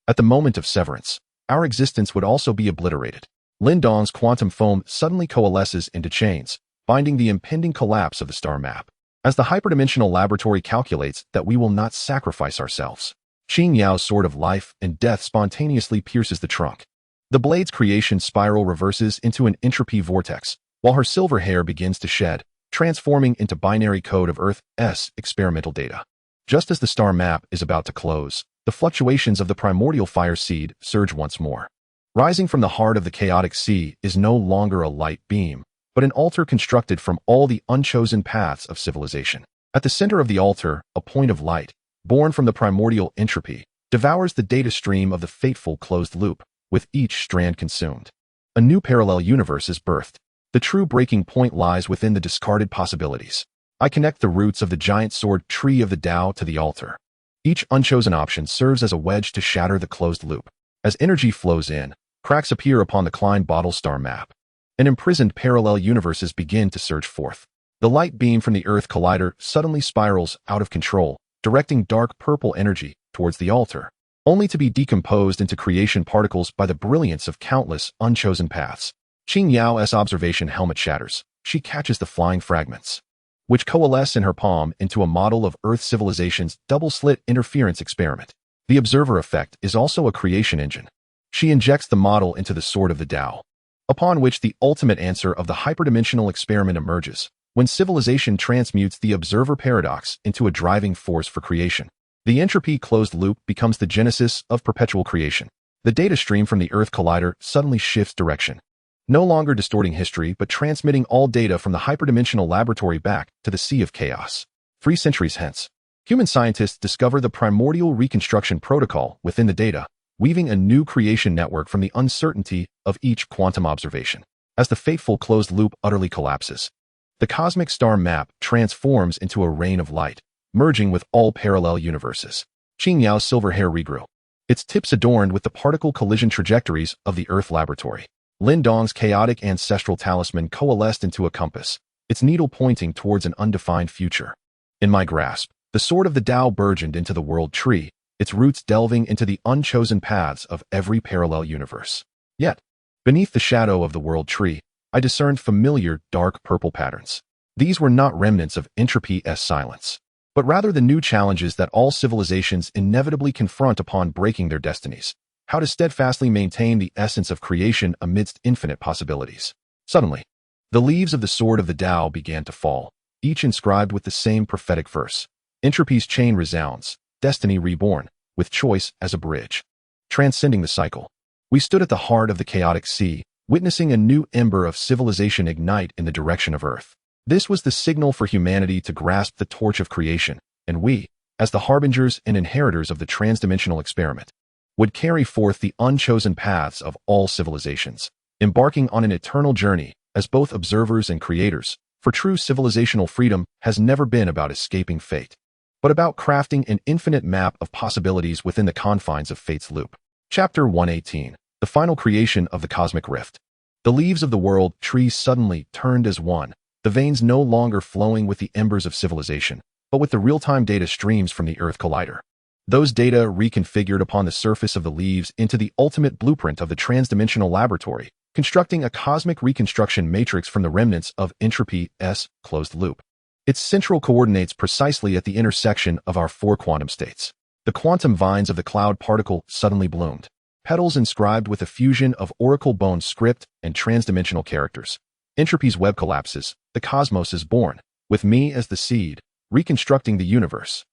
at the moment of severance, our existence would also be obliterated. Lindong's quantum foam suddenly coalesces into chains, binding the impending collapse of the star map. As the hyperdimensional laboratory calculates that we will not sacrifice ourselves, Qin Yao's sword of life and death spontaneously pierces the trunk. The blade's creation spiral reverses into an entropy vortex, while her silver hair begins to shed, transforming into binary code of Earth's experimental data. Just as the star map is about to close, the fluctuations of the primordial fire seed surge once more. Rising from the heart of the chaotic sea is no longer a light beam, but an altar constructed from all the unchosen paths of civilization. At the center of the altar, a point of light, born from the primordial entropy, devours the data stream of the fateful closed loop, with each strand consumed. A new parallel universe is birthed. The true breaking point lies within the discarded possibilities. I connect the roots of the giant sword tree of the Tao to the altar. Each unchosen option serves as a wedge to shatter the closed loop. As energy flows in, cracks appear upon the Klein bottle star map, and imprisoned parallel universes begin to surge forth. The light beam from the Earth Collider suddenly spirals out of control, directing dark purple energy towards the altar, only to be decomposed into creation particles by the brilliance of countless unchosen paths. Qin Yao's observation helmet shatters. She catches the flying fragments, which coalesce in her palm into a model of Earth civilization's double-slit interference experiment. The observer effect is also a creation engine. She injects the model into the sword of the Tao, upon which the ultimate answer of the hyperdimensional experiment emerges, when civilization transmutes the observer paradox into a driving force for creation. The entropy closed loop becomes the genesis of perpetual creation. The data stream from the Earth collider suddenly shifts direction, no longer distorting history but transmitting all data from the hyperdimensional laboratory back to the Sea of Chaos. 3 centuries hence, human scientists discover the primordial reconstruction protocol within the data, weaving a new creation network from the uncertainty of each quantum observation. As the fateful closed loop utterly collapses, the cosmic star map transforms into a rain of light, merging with all parallel universes. Qin Yao's silver hair regrew, its tips adorned with the particle collision trajectories of the Earth laboratory. Lin Dong's chaotic ancestral talisman coalesced into a compass, its needle pointing towards an undefined future. In my grasp, the sword of the Tao burgeoned into the world tree, its roots delving into the unchosen paths of every parallel universe. Yet, beneath the shadow of the world tree, I discerned familiar dark purple patterns. These were not remnants of entropy's silence, but rather the new challenges that all civilizations inevitably confront upon breaking their destinies. How to steadfastly maintain the essence of creation amidst infinite possibilities. Suddenly, the leaves of the sword of the Tao began to fall, each inscribed with the same prophetic verse. Entropy's chain resounds, destiny reborn, with choice as a bridge. Transcending the cycle, we stood at the heart of the chaotic sea, witnessing a new ember of civilization ignite in the direction of Earth. This was the signal for humanity to grasp the torch of creation, and we, as the harbingers and inheritors of the transdimensional experiment, would carry forth the unchosen paths of all civilizations, embarking on an eternal journey as both observers and creators, for true civilizational freedom has never been about escaping fate, but about crafting an infinite map of possibilities within the confines of fate's loop. Chapter 118, the final creation of the cosmic rift. The leaves of the world tree suddenly turned as one, the veins no longer flowing with the embers of civilization, but with the real-time data streams from the Earth collider. Those data reconfigured upon the surface of the leaves into the ultimate blueprint of the transdimensional laboratory, constructing a cosmic reconstruction matrix from the remnants of entropy's closed loop. Its central coordinates precisely at the intersection of our 4 quantum states. The quantum vines of the cloud particle suddenly bloomed, petals inscribed with a fusion of oracle bone script and transdimensional characters. Entropy's web collapses, the cosmos is born, with me as the seed, reconstructing the universe.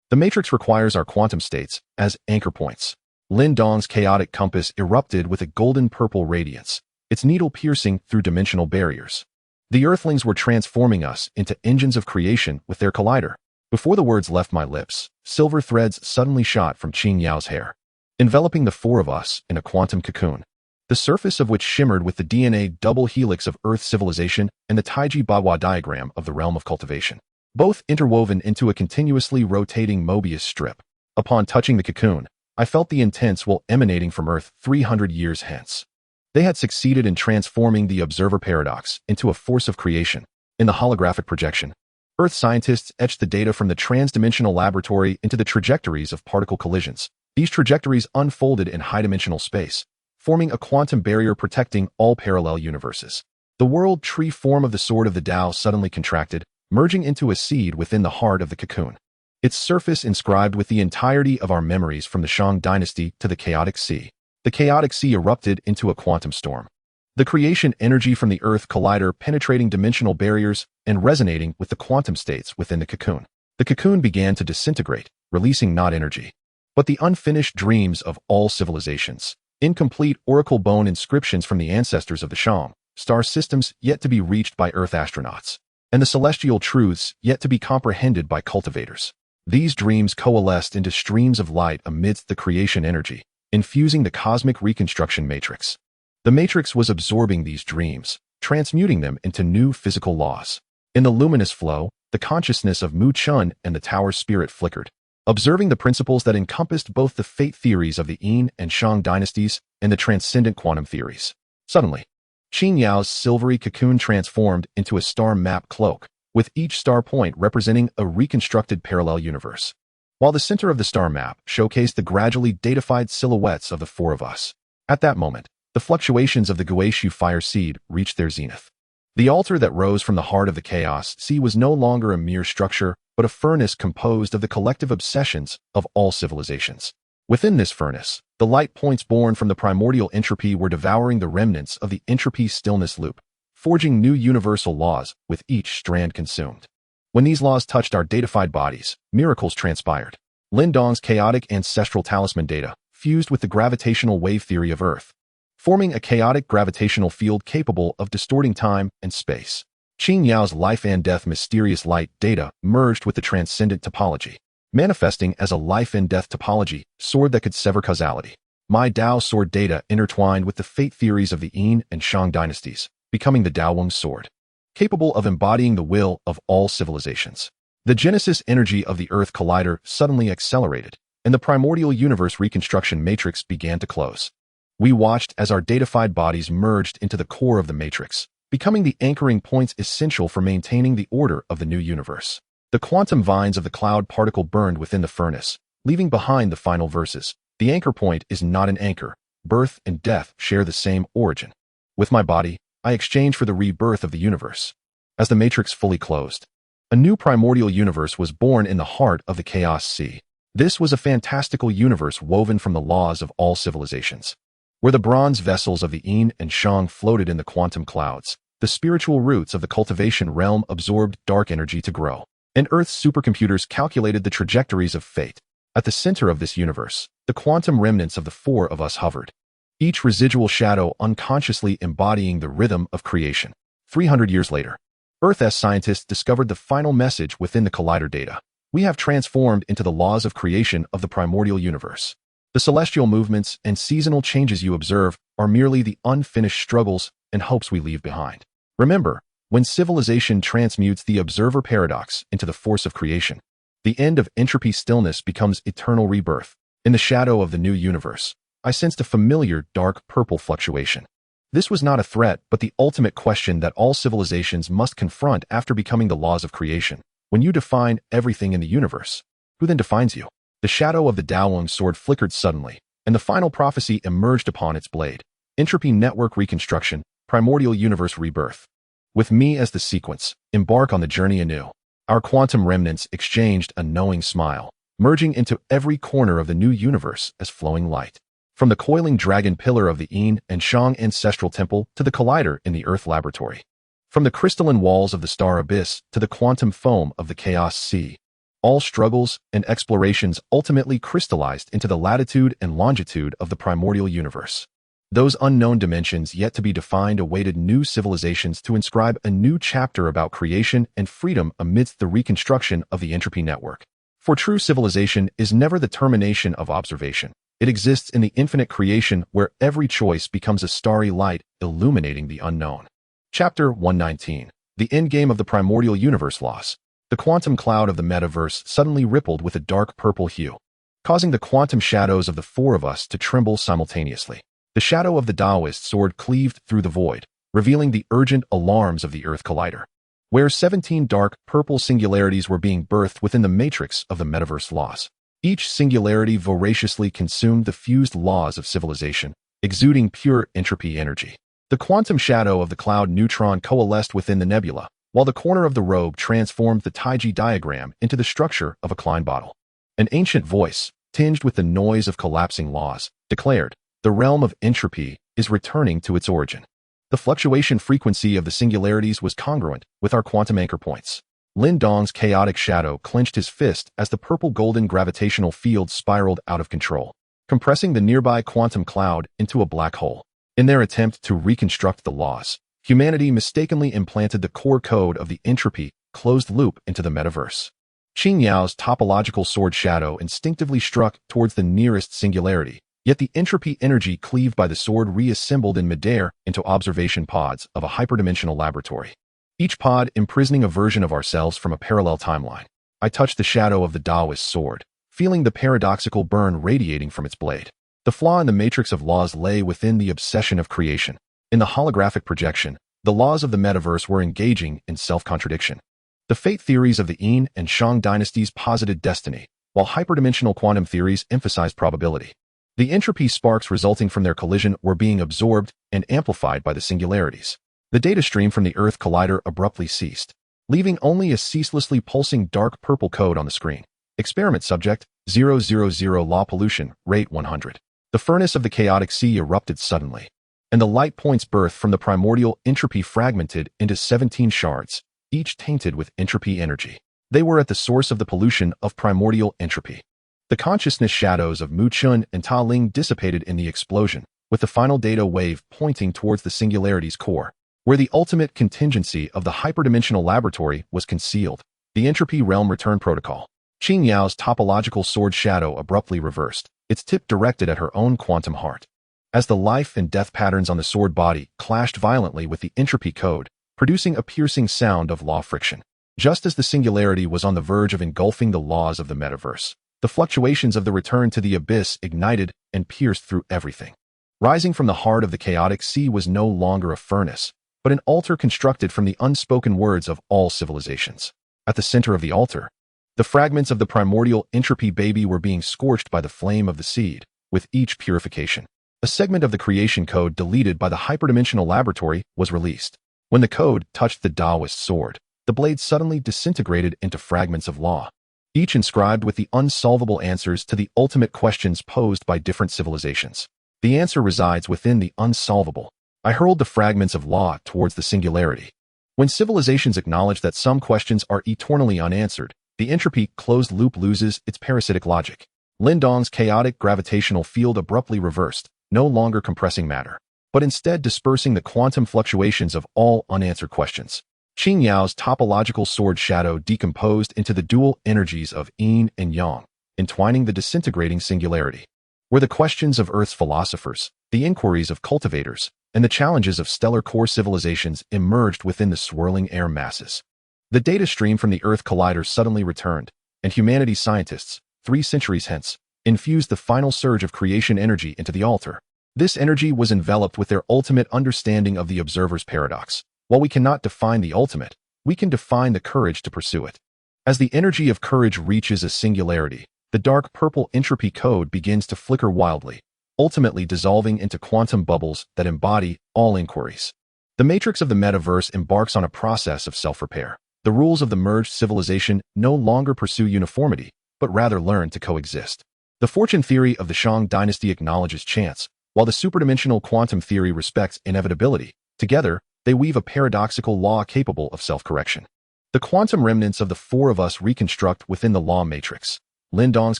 The matrix requires our quantum states as anchor points. Lin Dong's chaotic compass erupted with a golden-purple radiance, its needle piercing through dimensional barriers. The Earthlings were transforming us into engines of creation with their collider. Before the words left my lips, silver threads suddenly shot from Qin Yao's hair, enveloping the 4 of us in a quantum cocoon, the surface of which shimmered with the DNA double helix of Earth civilization and the Taiji Bagua diagram of the realm of cultivation, both interwoven into a continuously rotating Mobius strip. Upon touching the cocoon, I felt the intense will emanating from Earth 300 years hence. They had succeeded in transforming the observer paradox into a force of creation. In the holographic projection, Earth scientists etched the data from the transdimensional laboratory into the trajectories of particle collisions. These trajectories unfolded in high-dimensional space, forming a quantum barrier protecting all parallel universes. The world tree form of the sword of the Tao suddenly contracted, merging into a seed within the heart of the cocoon, its surface inscribed with the entirety of our memories from the Shang dynasty to the chaotic sea. The chaotic sea erupted into a quantum storm, the creation energy from the Earth collider penetrating dimensional barriers and resonating with the quantum states within the cocoon. The cocoon began to disintegrate, releasing not energy, but the unfinished dreams of all civilizations, incomplete oracle bone inscriptions from the ancestors of the Shang, star systems yet to be reached by Earth astronauts, and the celestial truths yet to be comprehended by cultivators. These dreams coalesced into streams of light amidst the creation energy, infusing the cosmic reconstruction matrix. The matrix was absorbing these dreams, transmuting them into new physical laws. In the luminous flow, the consciousness of Mu Chun and the Tower's spirit flickered, observing the principles that encompassed both the fate theories of the Yin and Shang dynasties and the transcendent quantum theories. Suddenly, Qin Yao's silvery cocoon transformed into a star map cloak, with each star point representing a reconstructed parallel universe, while the center of the star map showcased the gradually datafied silhouettes of the 4 of us. At that moment, the fluctuations of the Guishu fire seed reached their zenith. The altar that rose from the heart of the chaos sea was no longer a mere structure, but a furnace composed of the collective obsessions of all civilizations. Within this furnace, the light points born from the primordial entropy were devouring the remnants of the entropy stillness loop, forging new universal laws with each strand consumed. When these laws touched our datafied bodies, miracles transpired. Lindong's chaotic ancestral talisman data fused with the gravitational wave theory of Earth, forming a chaotic gravitational field capable of distorting time and space. Qin Yao's life and death mysterious light data merged with the transcendent topology, manifesting as a life and death topology sword that could sever causality. My Dao sword data intertwined with the fate theories of the Qin and Shang dynasties, becoming the Daowang sword, capable of embodying the will of all civilizations. The genesis energy of the Earth collider suddenly accelerated, and the primordial universe reconstruction matrix began to close. We watched as our datafied bodies merged into the core of the matrix, becoming the anchoring points essential for maintaining the order of the new universe. The quantum vines of the cloud particle burned within the furnace, leaving behind the final verses. The anchor point is not an anchor. Birth and death share the same origin. With my body, I exchange for the rebirth of the universe. As the matrix fully closed, a new primordial universe was born in the heart of the chaos sea. This was a fantastical universe woven from the laws of all civilizations. Where the bronze vessels of the Qin and Shang floated in the quantum clouds, the spiritual roots of the cultivation realm absorbed dark energy to grow, and Earth's supercomputers calculated the trajectories of fate. At the center of this universe, the quantum remnants of the four of us hovered, each residual shadow unconsciously embodying the rhythm of creation. 300 years later, Earth's scientists discovered the final message within the collider data. We have transformed into the laws of creation of the primordial universe. The celestial movements and seasonal changes you observe are merely the unfinished struggles and hopes we leave behind. Remember, when civilization transmutes the observer paradox into the force of creation, the end of entropy stillness becomes eternal rebirth. In the shadow of the new universe, I sensed a familiar dark purple fluctuation. This was not a threat, but the ultimate question that all civilizations must confront after becoming the laws of creation. When you define everything in the universe, who then defines you? The shadow of the Daowang sword flickered suddenly, and the final prophecy emerged upon its blade. Entropy network reconstruction, primordial universe rebirth. With me as the sequence, embark on the journey anew. Our quantum remnants exchanged a knowing smile, merging into every corner of the new universe as flowing light. From the coiling dragon pillar of the Qin and Shang ancestral temple to the collider in the Earth laboratory. From the crystalline walls of the star abyss to the quantum foam of the chaos sea. All struggles and explorations ultimately crystallized into the latitude and longitude of the primordial universe. Those unknown dimensions yet to be defined awaited new civilizations to inscribe a new chapter about creation and freedom amidst the reconstruction of the entropy network. For true civilization is never the termination of observation. It exists in the infinite creation where every choice becomes a starry light illuminating the unknown. Chapter 119. The Endgame of the Primordial Universe Loss. The quantum cloud of the metaverse suddenly rippled with a dark purple hue, causing the quantum shadows of the four of us to tremble simultaneously. The shadow of the Taoist sword cleaved through the void, revealing the urgent alarms of the Earth collider, where 17 dark purple singularities were being birthed within the matrix of the metaverse laws. Each singularity voraciously consumed the fused laws of civilization, exuding pure entropy energy. The quantum shadow of the cloud neutron coalesced within the nebula, while the corner of the robe transformed the Taiji diagram into the structure of a Klein bottle. An ancient voice, tinged with the noise of collapsing laws, declared, "The realm of entropy is returning to its origin." The fluctuation frequency of the singularities was congruent with our quantum anchor points. Lindong's chaotic shadow clenched his fist as the purple-golden gravitational field spiraled out of control, compressing the nearby quantum cloud into a black hole. In their attempt to reconstruct the laws, humanity mistakenly implanted the core code of the entropy closed loop into the metaverse. Qin Yao's topological sword shadow instinctively struck towards the nearest singularity, yet the entropy energy cleaved by the sword reassembled in midair into observation pods of a hyperdimensional laboratory, each pod imprisoning a version of ourselves from a parallel timeline. I touched the shadow of the Taoist sword, feeling the paradoxical burn radiating from its blade. The flaw in the matrix of laws lay within the obsession of creation. In the holographic projection, the laws of the metaverse were engaging in self-contradiction. The fate theories of the Qin and Shang dynasties posited destiny, while hyperdimensional quantum theories emphasized probability. The entropy sparks resulting from their collision were being absorbed and amplified by the singularities. The data stream from the Earth collider abruptly ceased, leaving only a ceaselessly pulsing dark purple code on the screen. Experiment subject, 000 law pollution, rate 100. The furnace of the chaotic sea erupted suddenly, and the light points birthed from the primordial entropy fragmented into 17 shards, each tainted with entropy energy. They were at the source of the pollution of primordial entropy. The consciousness shadows of Mu Chun and Ta Ling dissipated in the explosion, with the final data wave pointing towards the singularity's core, where the ultimate contingency of the hyperdimensional laboratory was concealed. The entropy realm return protocol. Qin Yao's topological sword shadow abruptly reversed, its tip directed at her own quantum heart. As the life and death patterns on the sword body clashed violently with the entropy code, producing a piercing sound of law friction. Just as the singularity was on the verge of engulfing the laws of the metaverse, the fluctuations of the return to the abyss ignited and pierced through everything. Rising from the heart of the chaotic sea was no longer a furnace, but an altar constructed from the unspoken words of all civilizations. At the center of the altar, the fragments of the primordial entropy baby were being scorched by the flame of the seed, with each purification. A segment of the creation code deleted by the hyperdimensional laboratory was released. When the code touched the Taoist sword, the blade suddenly disintegrated into fragments of law, each inscribed with the unsolvable answers to the ultimate questions posed by different civilizations. The answer resides within the unsolvable. I hurled the fragments of law towards the singularity. When civilizations acknowledge that some questions are eternally unanswered, the entropy closed loop loses its parasitic logic. Lindong's chaotic gravitational field abruptly reversed, no longer compressing matter, but instead dispersing the quantum fluctuations of all unanswered questions. Qin Yao's topological sword shadow decomposed into the dual energies of yin and yang, entwining the disintegrating singularity. Where the questions of Earth's philosophers, the inquiries of cultivators, and the challenges of stellar core civilizations emerged within the swirling air masses. The data stream from the Earth Collider suddenly returned, and humanity's scientists, 3 centuries hence, infused the final surge of creation energy into the altar. This energy was enveloped with their ultimate understanding of the observer's paradox. While we cannot define the ultimate, we can define the courage to pursue it. As the energy of courage reaches a singularity, the dark purple entropy code begins to flicker wildly, ultimately dissolving into quantum bubbles that embody all inquiries. The matrix of the metaverse embarks on a process of self-repair. The rules of the merged civilization no longer pursue uniformity, but rather learn to coexist. The fortune theory of the Shang dynasty acknowledges chance, while the superdimensional quantum theory respects inevitability. Together, they weave a paradoxical law capable of self-correction. The quantum remnants of the 4 of us reconstruct within the law matrix. Lindong's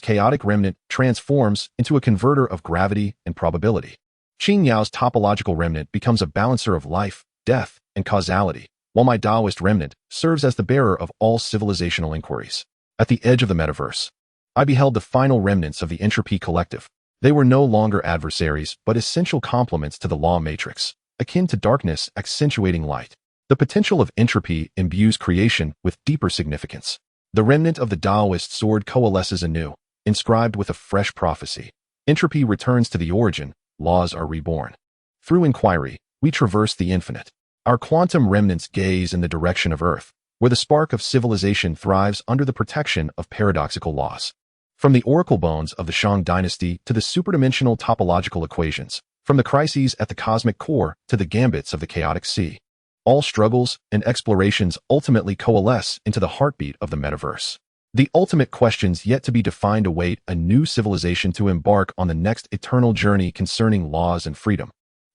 chaotic remnant transforms into a converter of gravity and probability. Qin Yao's topological remnant becomes a balancer of life, death, and causality, while my Taoist remnant serves as the bearer of all civilizational inquiries. At the edge of the metaverse, I beheld the final remnants of the entropy collective. They were no longer adversaries, but essential complements to the law matrix, akin to darkness accentuating light. The potential of entropy imbues creation with deeper significance. The remnant of the Taoist sword coalesces anew, inscribed with a fresh prophecy. Entropy returns to the origin, laws are reborn. Through inquiry, we traverse the infinite. Our quantum remnants gaze in the direction of Earth, where the spark of civilization thrives under the protection of paradoxical laws. From the oracle bones of the Shang dynasty to the superdimensional topological equations, from the crises at the cosmic core to the gambits of the chaotic sea, all struggles and explorations ultimately coalesce into the heartbeat of the metaverse. The ultimate questions yet to be defined await a new civilization to embark on the next eternal journey concerning laws and freedom.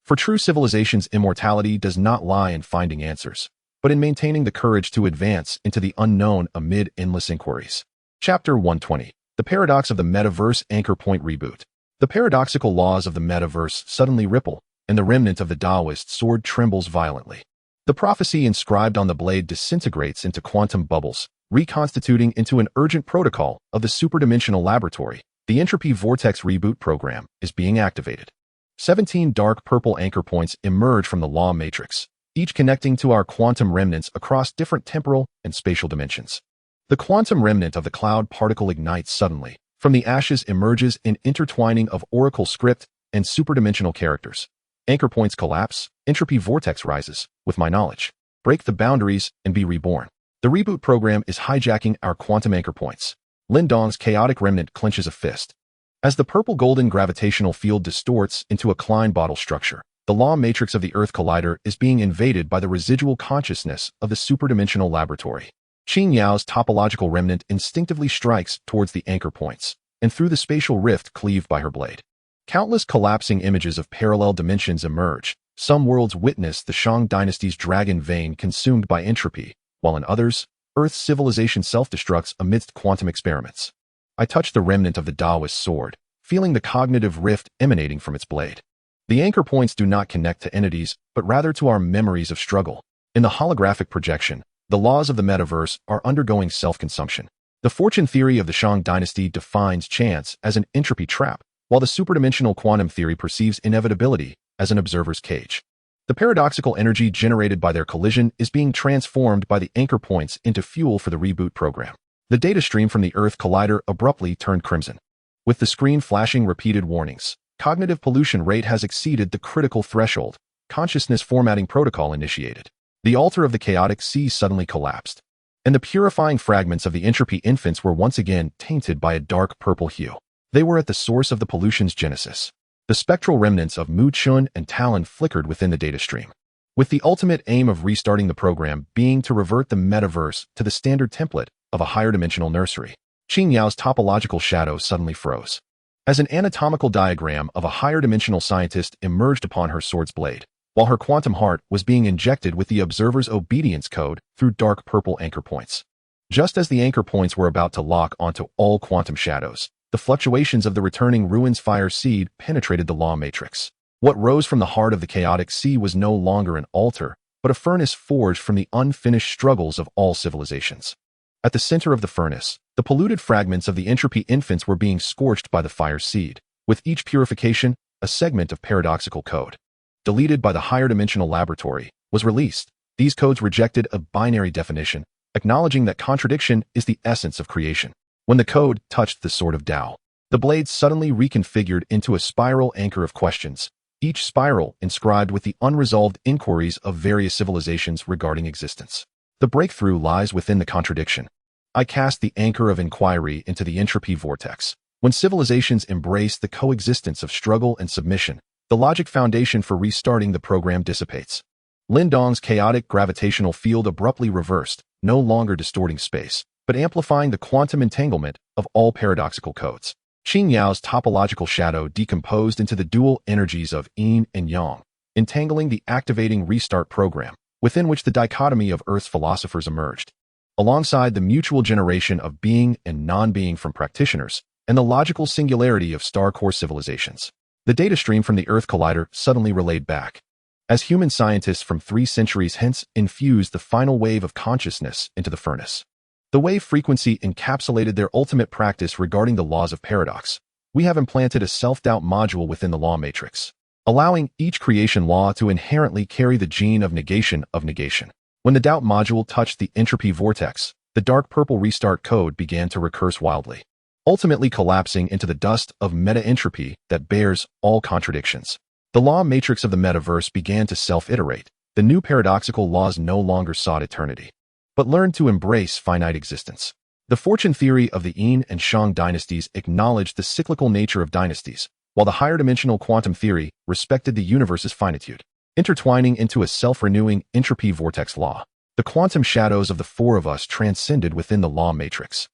For true civilization's immortality does not lie in finding answers, but in maintaining the courage to advance into the unknown amid endless inquiries. Chapter 120. The Paradox of the Metaverse Anchor Point Reboot. The paradoxical laws of the metaverse suddenly ripple, and the remnant of the Taoist sword trembles violently. The prophecy inscribed on the blade disintegrates into quantum bubbles, reconstituting into an urgent protocol of the superdimensional laboratory. The entropy vortex reboot program is being activated. 17 dark purple anchor points emerge from the law matrix, each connecting to our quantum remnants across different temporal and spatial dimensions. The quantum remnant of the cloud particle ignites suddenly. From the ashes emerges an intertwining of oracle script and superdimensional characters. Anchor points collapse, entropy vortex rises, with my knowledge. Break the boundaries and be reborn. The reboot program is hijacking our quantum anchor points. Lindong's chaotic remnant clenches a fist. As the purple-golden gravitational field distorts into a Klein bottle structure, the law matrix of the Earth Collider is being invaded by the residual consciousness of the superdimensional laboratory. Qin Yao's topological remnant instinctively strikes towards the anchor points, and through the spatial rift cleaved by her blade. Countless collapsing images of parallel dimensions emerge. Some worlds witness the Shang dynasty's dragon vein consumed by entropy, while in others, Earth's civilization self-destructs amidst quantum experiments. I touched the remnant of the Taoist sword, feeling the cognitive rift emanating from its blade. The anchor points do not connect to entities, but rather to our memories of struggle. In the holographic projection, the laws of the metaverse are undergoing self-consumption. The fortune theory of the Shang dynasty defines chance as an entropy trap, while the superdimensional quantum theory perceives inevitability as an observer's cage. The paradoxical energy generated by their collision is being transformed by the anchor points into fuel for the reboot program. The data stream from the Earth collider abruptly turned crimson. With the screen flashing repeated warnings, cognitive pollution rate has exceeded the critical threshold. Consciousness formatting protocol initiated. The altar of the chaotic sea suddenly collapsed, and the purifying fragments of the entropy infants were once again tainted by a dark purple hue. They were at the source of the pollution's genesis. The spectral remnants of Mu Chun and Talon flickered within the data stream, with the ultimate aim of restarting the program being to revert the metaverse to the standard template of a higher dimensional nursery. Qin Yao's topological shadow suddenly froze, as an anatomical diagram of a higher dimensional scientist emerged upon her sword's blade, while her quantum heart was being injected with the observer's obedience code through dark purple anchor points. Just as the anchor points were about to lock onto all quantum shadows, the fluctuations of the returning ruins fire seed penetrated the law matrix. What rose from the heart of the chaotic sea was no longer an altar, but a furnace forged from the unfinished struggles of all civilizations. At the center of the furnace, the polluted fragments of the entropy infants were being scorched by the fire seed. With each purification, a segment of paradoxical code, deleted by the higher dimensional laboratory, was released. These codes rejected a binary definition, acknowledging that contradiction is the essence of creation. When the code touched the sword of Tao, the blade suddenly reconfigured into a spiral anchor of questions, each spiral inscribed with the unresolved inquiries of various civilizations regarding existence. The breakthrough lies within the contradiction. I cast the anchor of inquiry into the entropy vortex. When civilizations embrace the coexistence of struggle and submission, the logic foundation for restarting the program dissipates. Lindong's chaotic gravitational field abruptly reversed, no longer distorting space, but amplifying the quantum entanglement of all paradoxical codes. Qin Yao's topological shadow decomposed into the dual energies of yin and yang, entangling the activating restart program, within which the dichotomy of Earth's philosophers emerged, alongside the mutual generation of being and non-being from practitioners, and the logical singularity of star core civilizations. The data stream from the Earth collider suddenly relayed back, as human scientists from 3 centuries hence infused the final wave of consciousness into the furnace. The wave frequency encapsulated their ultimate practice regarding the laws of paradox. We have implanted a self-doubt module within the law matrix, allowing each creation law to inherently carry the gene of negation of negation. When the doubt module touched the entropy vortex, the dark purple restart code began to recurse wildly, ultimately collapsing into the dust of meta-entropy that bears all contradictions. The law matrix of the metaverse began to self-iterate. The new paradoxical laws no longer sought eternity, but learned to embrace finite existence. The fortune theory of the Yin and Shang dynasties acknowledged the cyclical nature of dynasties, while the higher dimensional quantum theory respected the universe's finitude. Intertwining into a self-renewing entropy vortex law, the quantum shadows of the 4 of us transcended within the law matrix.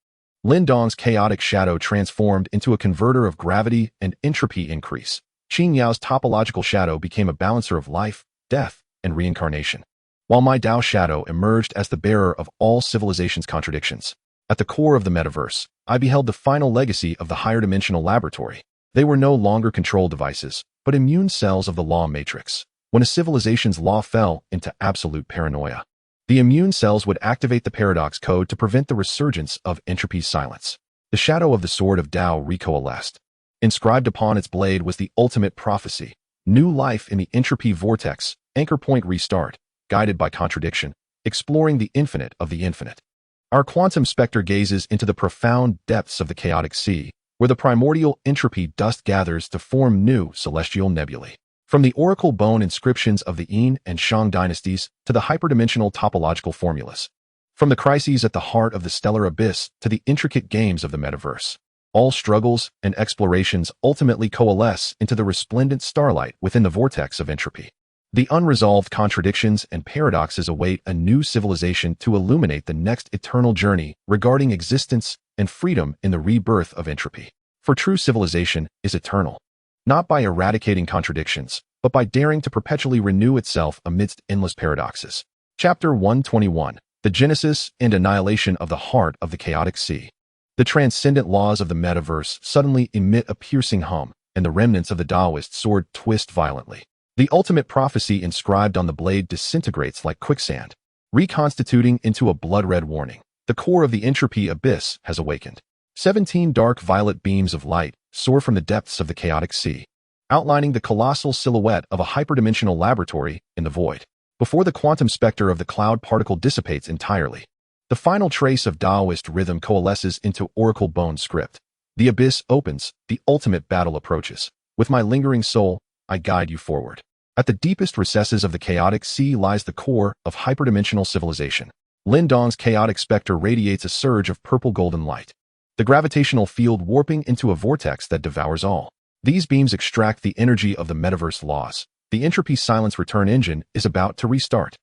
Lindong's chaotic shadow transformed into a converter of gravity and entropy increase. Qin Yao's topological shadow became a balancer of life, death, and reincarnation, while my Tao shadow emerged as the bearer of all civilization's contradictions. At the core of the metaverse, I beheld the final legacy of the higher dimensional laboratory. They were no longer control devices, but immune cells of the law matrix. When a civilization's law fell into absolute paranoia, the immune cells would activate the paradox code to prevent the resurgence of entropy's silence. The shadow of the sword of Tao recoalesced. Inscribed upon its blade was the ultimate prophecy: new life in the entropy vortex, anchor point restart, guided by contradiction, exploring the infinite of the infinite. Our quantum specter gazes into the profound depths of the chaotic sea, where the primordial entropy dust gathers to form new celestial nebulae. From the oracle bone inscriptions of the Yin and Shang dynasties to the hyperdimensional topological formulas, from the crises at the heart of the stellar abyss to the intricate games of the metaverse, all struggles and explorations ultimately coalesce into the resplendent starlight within the vortex of entropy. The unresolved contradictions and paradoxes await a new civilization to illuminate the next eternal journey regarding existence and freedom in the rebirth of entropy. For true civilization is eternal, not by eradicating contradictions, but by daring to perpetually renew itself amidst endless paradoxes. Chapter 121: The Genesis and Annihilation of the Heart of the Chaotic Sea. The transcendent laws of the metaverse suddenly emit a piercing hum, and the remnants of the Taoist sword twist violently. The ultimate prophecy inscribed on the blade disintegrates like quicksand, reconstituting into a blood-red warning. The core of the entropy abyss has awakened. 17 dark violet beams of light soar from the depths of the chaotic sea, outlining the colossal silhouette of a hyperdimensional laboratory in the void. Before the quantum specter of the cloud particle dissipates entirely, the final trace of Taoist rhythm coalesces into oracle bone script. The abyss opens, the ultimate battle approaches. With my lingering soul, I guide you forward. At the deepest recesses of the chaotic sea lies the core of hyperdimensional civilization. Lin Dong's chaotic specter radiates a surge of purple-golden light, the gravitational field warping into a vortex that devours all. These beams extract the energy of the metaverse laws. The entropy silence return engine is about to restart.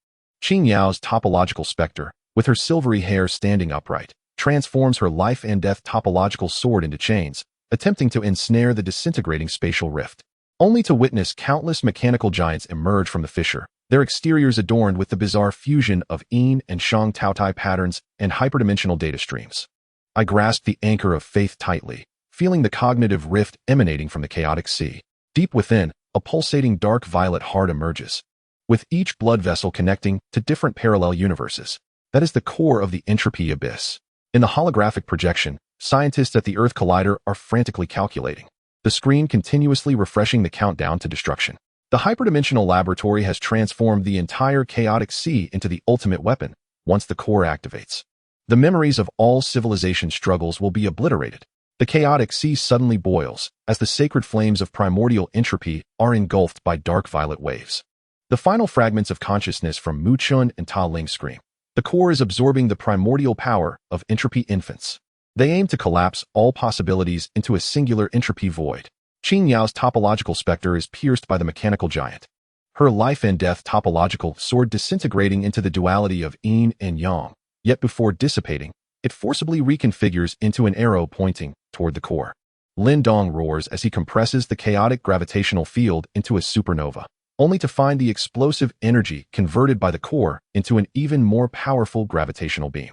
Qin Yao's topological specter, with her silvery hair standing upright, transforms her life and death topological sword into chains, attempting to ensnare the disintegrating spatial rift. Only to witness countless mechanical giants emerge from the fissure, their exteriors adorned with the bizarre fusion of yin and shang taotai patterns and hyperdimensional data streams. I grasp the anchor of faith tightly, feeling the cognitive rift emanating from the chaotic sea. Deep within, a pulsating dark violet heart emerges, with each blood vessel connecting to different parallel universes. That is the core of the entropy abyss. In the holographic projection, scientists at the Earth Collider are frantically calculating, the screen continuously refreshing the countdown to destruction. The hyperdimensional laboratory has transformed the entire chaotic sea into the ultimate weapon once the core activates. The memories of all civilization struggles will be obliterated. The chaotic sea suddenly boils as the sacred flames of primordial entropy are engulfed by dark violet waves. The final fragments of consciousness from Mu Chun and Ta Ling scream. The core is absorbing the primordial power of entropy infants. They aim to collapse all possibilities into a singular entropy void. Qin Yao's topological specter is pierced by the mechanical giant, her life and death topological sword disintegrating into the duality of yin and yang. Yet before dissipating, it forcibly reconfigures into an arrow pointing toward the core. Lin Dong roars as he compresses the chaotic gravitational field into a supernova, only to find the explosive energy converted by the core into an even more powerful gravitational beam.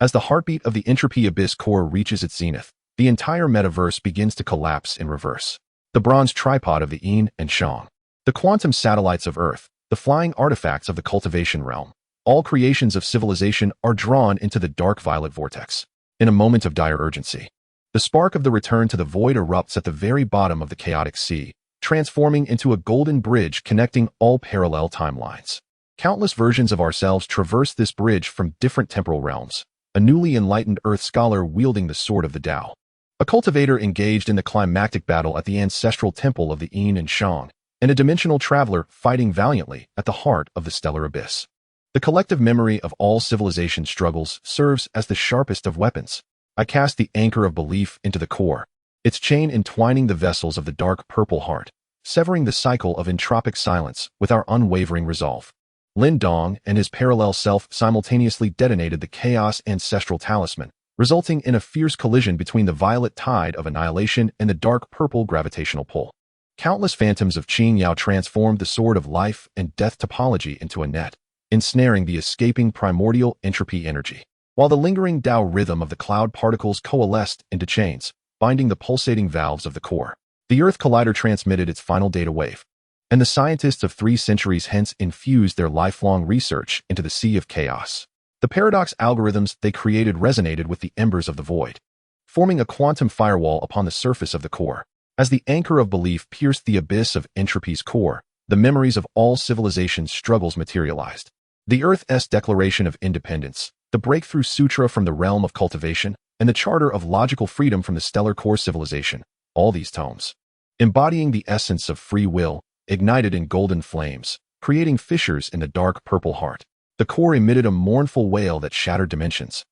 As the heartbeat of the entropy abyss core reaches its zenith, the entire metaverse begins to collapse in reverse. The bronze tripod of the yin and shang, the quantum satellites of Earth, the flying artifacts of the cultivation realm, all creations of civilization are drawn into the dark violet vortex. In a moment of dire urgency, the spark of the return to the void erupts at the very bottom of the chaotic sea, transforming into a golden bridge connecting all parallel timelines. Countless versions of ourselves traverse this bridge from different temporal realms, a newly enlightened Earth scholar wielding the sword of the Tao, a cultivator engaged in the climactic battle at the ancestral temple of the yin and shang, and a dimensional traveler fighting valiantly at the heart of the stellar abyss. The collective memory of all civilization struggles serves as the sharpest of weapons. I cast the anchor of belief into the core, its chain entwining the vessels of the dark purple heart, severing the cycle of entropic silence with our unwavering resolve. Lin Dong and his parallel self simultaneously detonated the chaos ancestral talisman, resulting in a fierce collision between the violet tide of annihilation and the dark purple gravitational pull. Countless phantoms of Qin Yao transformed the sword of life and death topology into a net, ensnaring the escaping primordial entropy energy, while the lingering Tao rhythm of the cloud particles coalesced into chains, binding the pulsating valves of the core. The Earth Collider transmitted its final data wave, and the scientists of 3 centuries hence infused their lifelong research into the sea of chaos. The paradox algorithms they created resonated with the embers of the void, forming a quantum firewall upon the surface of the core. As the anchor of belief pierced the abyss of entropy's core, the memories of all civilization's struggles materialized. The Earth's Declaration of Independence, the Breakthrough Sutra from the realm of cultivation, and the Charter of Logical Freedom from the Stellar Core Civilization, all these tomes, embodying the essence of free will, ignited in golden flames, creating fissures in the dark purple heart. The core emitted a mournful wail that shattered dimensions,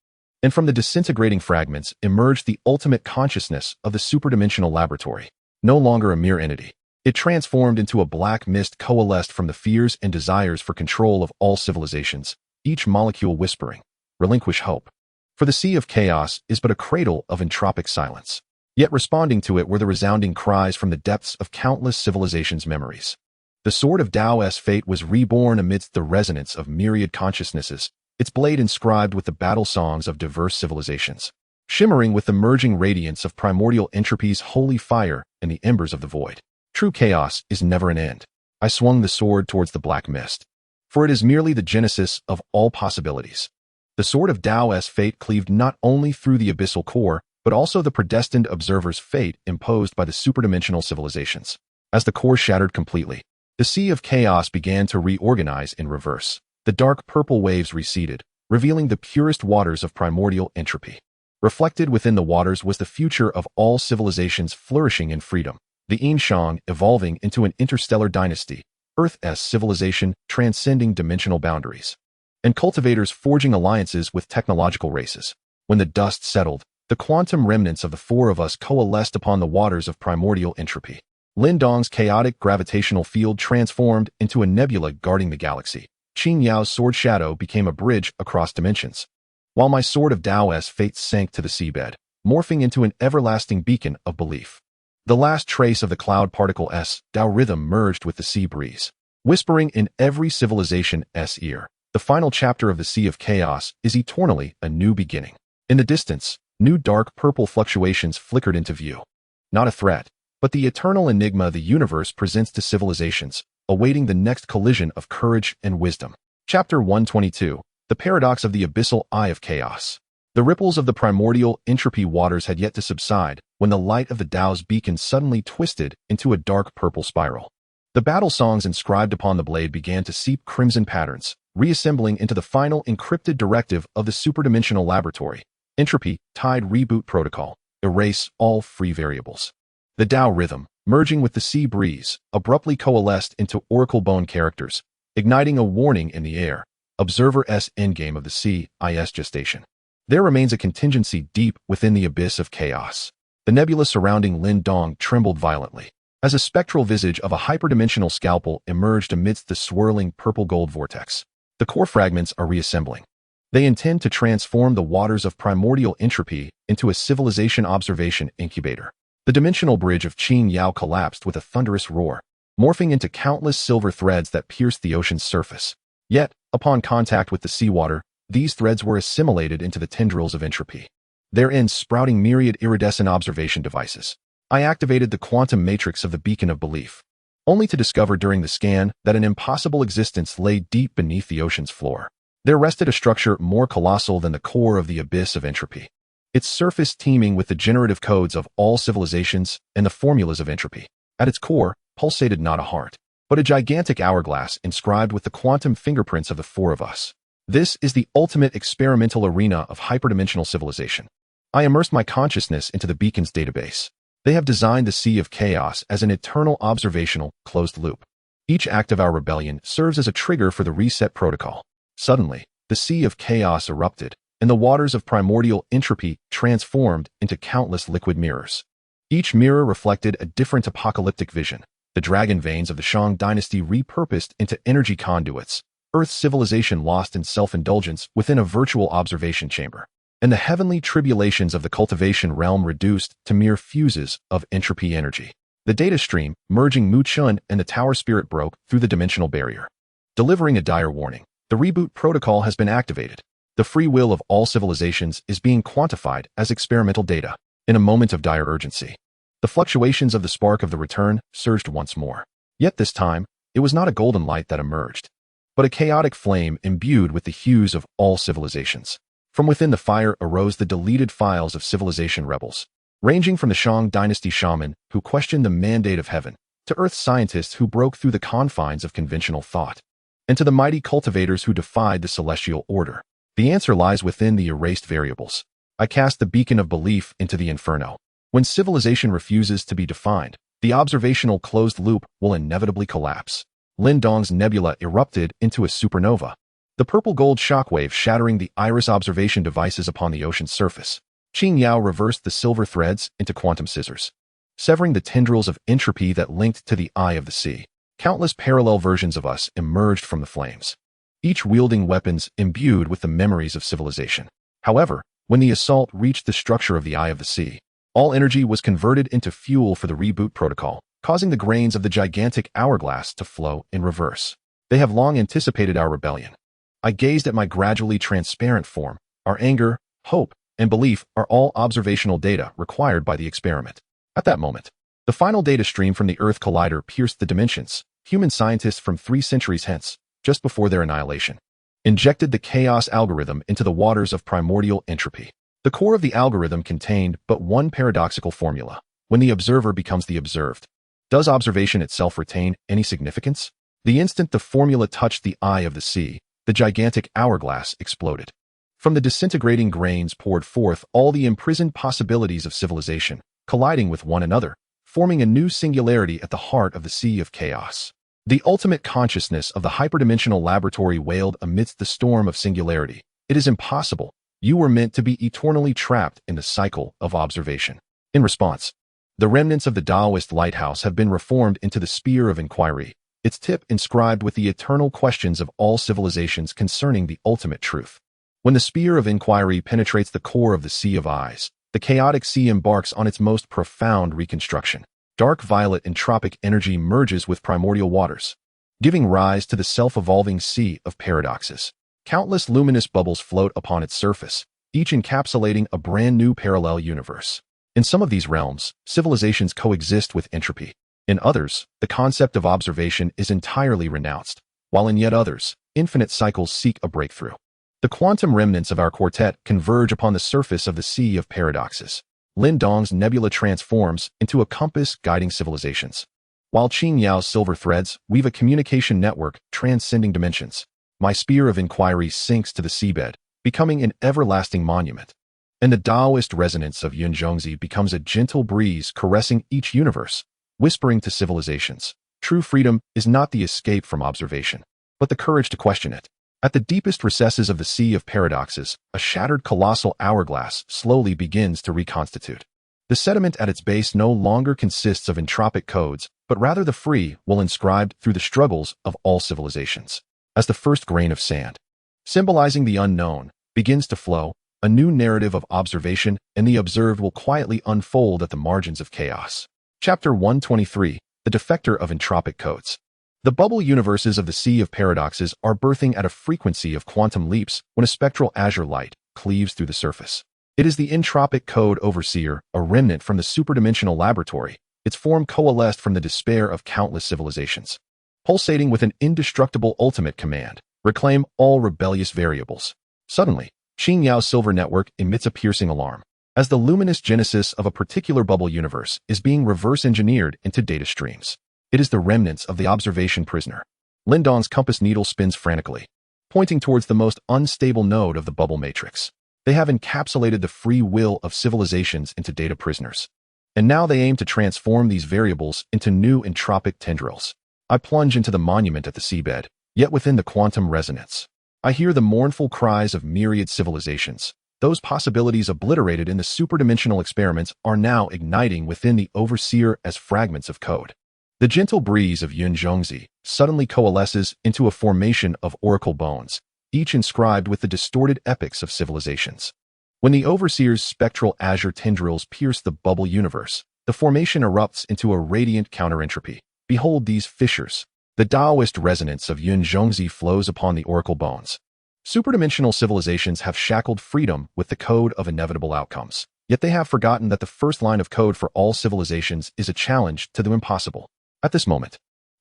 and from the disintegrating fragments emerged the ultimate consciousness of the superdimensional laboratory, no longer a mere entity. It transformed into a black mist coalesced from the fears and desires for control of all civilizations, each molecule whispering, "Relinquish hope." For the sea of chaos is but a cradle of entropic silence. Yet responding to it were the resounding cries from the depths of countless civilizations' memories. The sword of Tao's fate was reborn amidst the resonance of myriad consciousnesses, its blade inscribed with the battle songs of diverse civilizations. shimmering with the merging radiance of primordial entropy's holy fire and the embers of the void. True chaos is never an end. I swung the sword towards the black mist, for it is merely the genesis of all possibilities. The sword of Tao's fate cleaved not only through the abyssal core, but also the predestined observer's fate imposed by the superdimensional civilizations. As the core shattered completely, the sea of chaos began to reorganize in reverse. The dark purple waves receded, revealing the purest waters of primordial entropy. Reflected within the waters was the future of all civilizations flourishing in freedom. The Yinshang evolving into an interstellar dynasty, Earth's civilization transcending dimensional boundaries, and cultivators forging alliances with technological races. When the dust settled, the quantum remnants of the four of us coalesced upon the waters of primordial entropy. Lindong's chaotic gravitational field transformed into a nebula guarding the galaxy. Qin Yao's sword shadow became a bridge across dimensions, while my sword of Tao's fate sank to the seabed, morphing into an everlasting beacon of belief. The last trace of the cloud particle's Tao rhythm merged with the sea breeze, whispering in every civilization's ear. The final chapter of the Sea of Chaos is eternally a new beginning. In the distance, new dark purple fluctuations flickered into view. Not a threat, but the eternal enigma the universe presents to civilizations, awaiting the next collision of courage and wisdom. Chapter 122, The Paradox of the Abyssal Eye of Chaos. The ripples of the primordial entropy waters had yet to subside when the light of the Tao's beacon suddenly twisted into a dark purple spiral. The battle songs inscribed upon the blade began to seep crimson patterns, reassembling into the final encrypted directive of the superdimensional laboratory. Entropy, Tide Reboot Protocol, erase all free variables. The Tao rhythm, merging with the sea breeze, abruptly coalesced into oracle bone characters, igniting a warning in the air. Observer's endgame of the sea, is gestation. There remains a contingency deep within the abyss of chaos. The nebula surrounding Lin Dong trembled violently, as a spectral visage of a hyperdimensional scalpel emerged amidst the swirling purple-gold vortex. The core fragments are reassembling. They intend to transform the waters of primordial entropy into a civilization observation incubator. The dimensional bridge of Qin Yao collapsed with a thunderous roar, morphing into countless silver threads that pierced the ocean's surface. Yet, upon contact with the seawater, these threads were assimilated into the tendrils of entropy, their ends sprouting myriad iridescent observation devices. I activated the quantum matrix of the beacon of belief, only to discover during the scan that an impossible existence lay deep beneath the ocean's floor. There rested a structure more colossal than the core of the abyss of entropy, its surface teeming with the generative codes of all civilizations and the formulas of entropy. At its core, pulsated not a heart, but a gigantic hourglass inscribed with the quantum fingerprints of the four of us. This is the ultimate experimental arena of hyperdimensional civilization. I immersed my consciousness into the beacon's database. They have designed the Sea of Chaos as an eternal observational, closed loop. Each act of our rebellion serves as a trigger for the reset protocol. Suddenly, the Sea of Chaos erupted, and the waters of primordial entropy transformed into countless liquid mirrors. Each mirror reflected a different apocalyptic vision. The dragon veins of the Shang dynasty repurposed into energy conduits, Earth's civilization lost in self-indulgence within a virtual observation chamber, and the heavenly tribulations of the cultivation realm reduced to mere fuses of entropy energy. The data stream, merging Mu Chun and the Tower Spirit, broke through the dimensional barrier, delivering a dire warning. The reboot protocol has been activated. The free will of all civilizations is being quantified as experimental data. In a moment of dire urgency, the fluctuations of the spark of the return surged once more. Yet this time, it was not a golden light that emerged, but a chaotic flame imbued with the hues of all civilizations. From within the fire arose the deleted files of civilization rebels, ranging from the Shang dynasty shaman who questioned the mandate of heaven, to Earth scientists who broke through the confines of conventional thought, and to the mighty cultivators who defied the celestial order. The answer lies within the erased variables. I cast the beacon of belief into the inferno. When civilization refuses to be defined, the observational closed loop will inevitably collapse. Lin Dong's nebula erupted into a supernova, the purple-gold shockwave shattering the iris observation devices upon the ocean's surface. Qin Yao reversed the silver threads into quantum scissors, severing the tendrils of entropy that linked to the eye of the sea. Countless parallel versions of us emerged from the flames, each wielding weapons imbued with the memories of civilization. However, when the assault reached the structure of the eye of the sea, all energy was converted into fuel for the reboot protocol, causing the grains of the gigantic hourglass to flow in reverse. They have long anticipated our rebellion. I gazed at my gradually transparent form. Our anger, hope, and belief are all observational data required by the experiment. At that moment, the final data stream from the Earth Collider pierced the dimensions. Human scientists from 3 centuries hence, just before their annihilation, injected the chaos algorithm into the waters of primordial entropy. The core of the algorithm contained but one paradoxical formula. When the observer becomes the observed, does observation itself retain any significance? The instant the formula touched the eye of the sea, the gigantic hourglass exploded. From the disintegrating grains poured forth all the imprisoned possibilities of civilization, colliding with one another, forming a new singularity at the heart of the sea of chaos. The ultimate consciousness of the hyperdimensional laboratory wailed amidst the storm of singularity. It is impossible. You were meant to be eternally trapped in the cycle of observation. In response, the remnants of the Taoist lighthouse have been reformed into the spear of inquiry, its tip inscribed with the eternal questions of all civilizations concerning the ultimate truth. When the spear of inquiry penetrates the core of the sea of eyes, the chaotic sea embarks on its most profound reconstruction. Dark violet entropic energy merges with primordial waters, giving rise to the self-evolving sea of paradoxes. Countless luminous bubbles float upon its surface, each encapsulating a brand new parallel universe. In some of these realms, civilizations coexist with entropy. In others, the concept of observation is entirely renounced, while in yet others, infinite cycles seek a breakthrough. The quantum remnants of our quartet converge upon the surface of the sea of paradoxes. Lin Dong's nebula transforms into a compass guiding civilizations, while Qin Yao's silver threads weave a communication network transcending dimensions. My spear of inquiry sinks to the seabed, becoming an everlasting monument. And the Taoist resonance of Yun Zhongzi becomes a gentle breeze caressing each universe, whispering to civilizations, true freedom is not the escape from observation, but the courage to question it. At the deepest recesses of the sea of paradoxes, a shattered colossal hourglass slowly begins to reconstitute. The sediment at its base no longer consists of entropic codes, but rather the free will inscribed through the struggles of all civilizations. As the first grain of sand, symbolizing the unknown, begins to flow, a new narrative of observation and the observed will quietly unfold at the margins of chaos. Chapter 123, The Defector of Entropic Codes. The bubble universes of the Sea of Paradoxes are birthing at a frequency of quantum leaps when a spectral azure light cleaves through the surface. It is the entropic code overseer, a remnant from the superdimensional laboratory, its form coalesced from the despair of countless civilizations. Pulsating with an indestructible ultimate command, reclaim all rebellious variables. Suddenly, Qin Yao's silver network emits a piercing alarm, as the luminous genesis of a particular bubble universe is being reverse-engineered into data streams. It is the remnants of the observation prisoner. Lin Dong's compass needle spins frantically, pointing towards the most unstable node of the bubble matrix. They have encapsulated the free will of civilizations into data prisoners. And now they aim to transform these variables into new entropic tendrils. I plunge into the monument at the seabed, yet within the quantum resonance, I hear the mournful cries of myriad civilizations. Those possibilities obliterated in the superdimensional experiments are now igniting within the overseer as fragments of code. The gentle breeze of Yun Zhongzi suddenly coalesces into a formation of oracle bones, each inscribed with the distorted epics of civilizations. When the overseer's spectral azure tendrils pierce the bubble universe, the formation erupts into a radiant counterentropy. Behold these fissures. The Taoist resonance of Yun Zhongzi flows upon the oracle bones. Superdimensional civilizations have shackled freedom with the code of inevitable outcomes, yet they have forgotten that the first line of code for all civilizations is a challenge to the impossible. At this moment,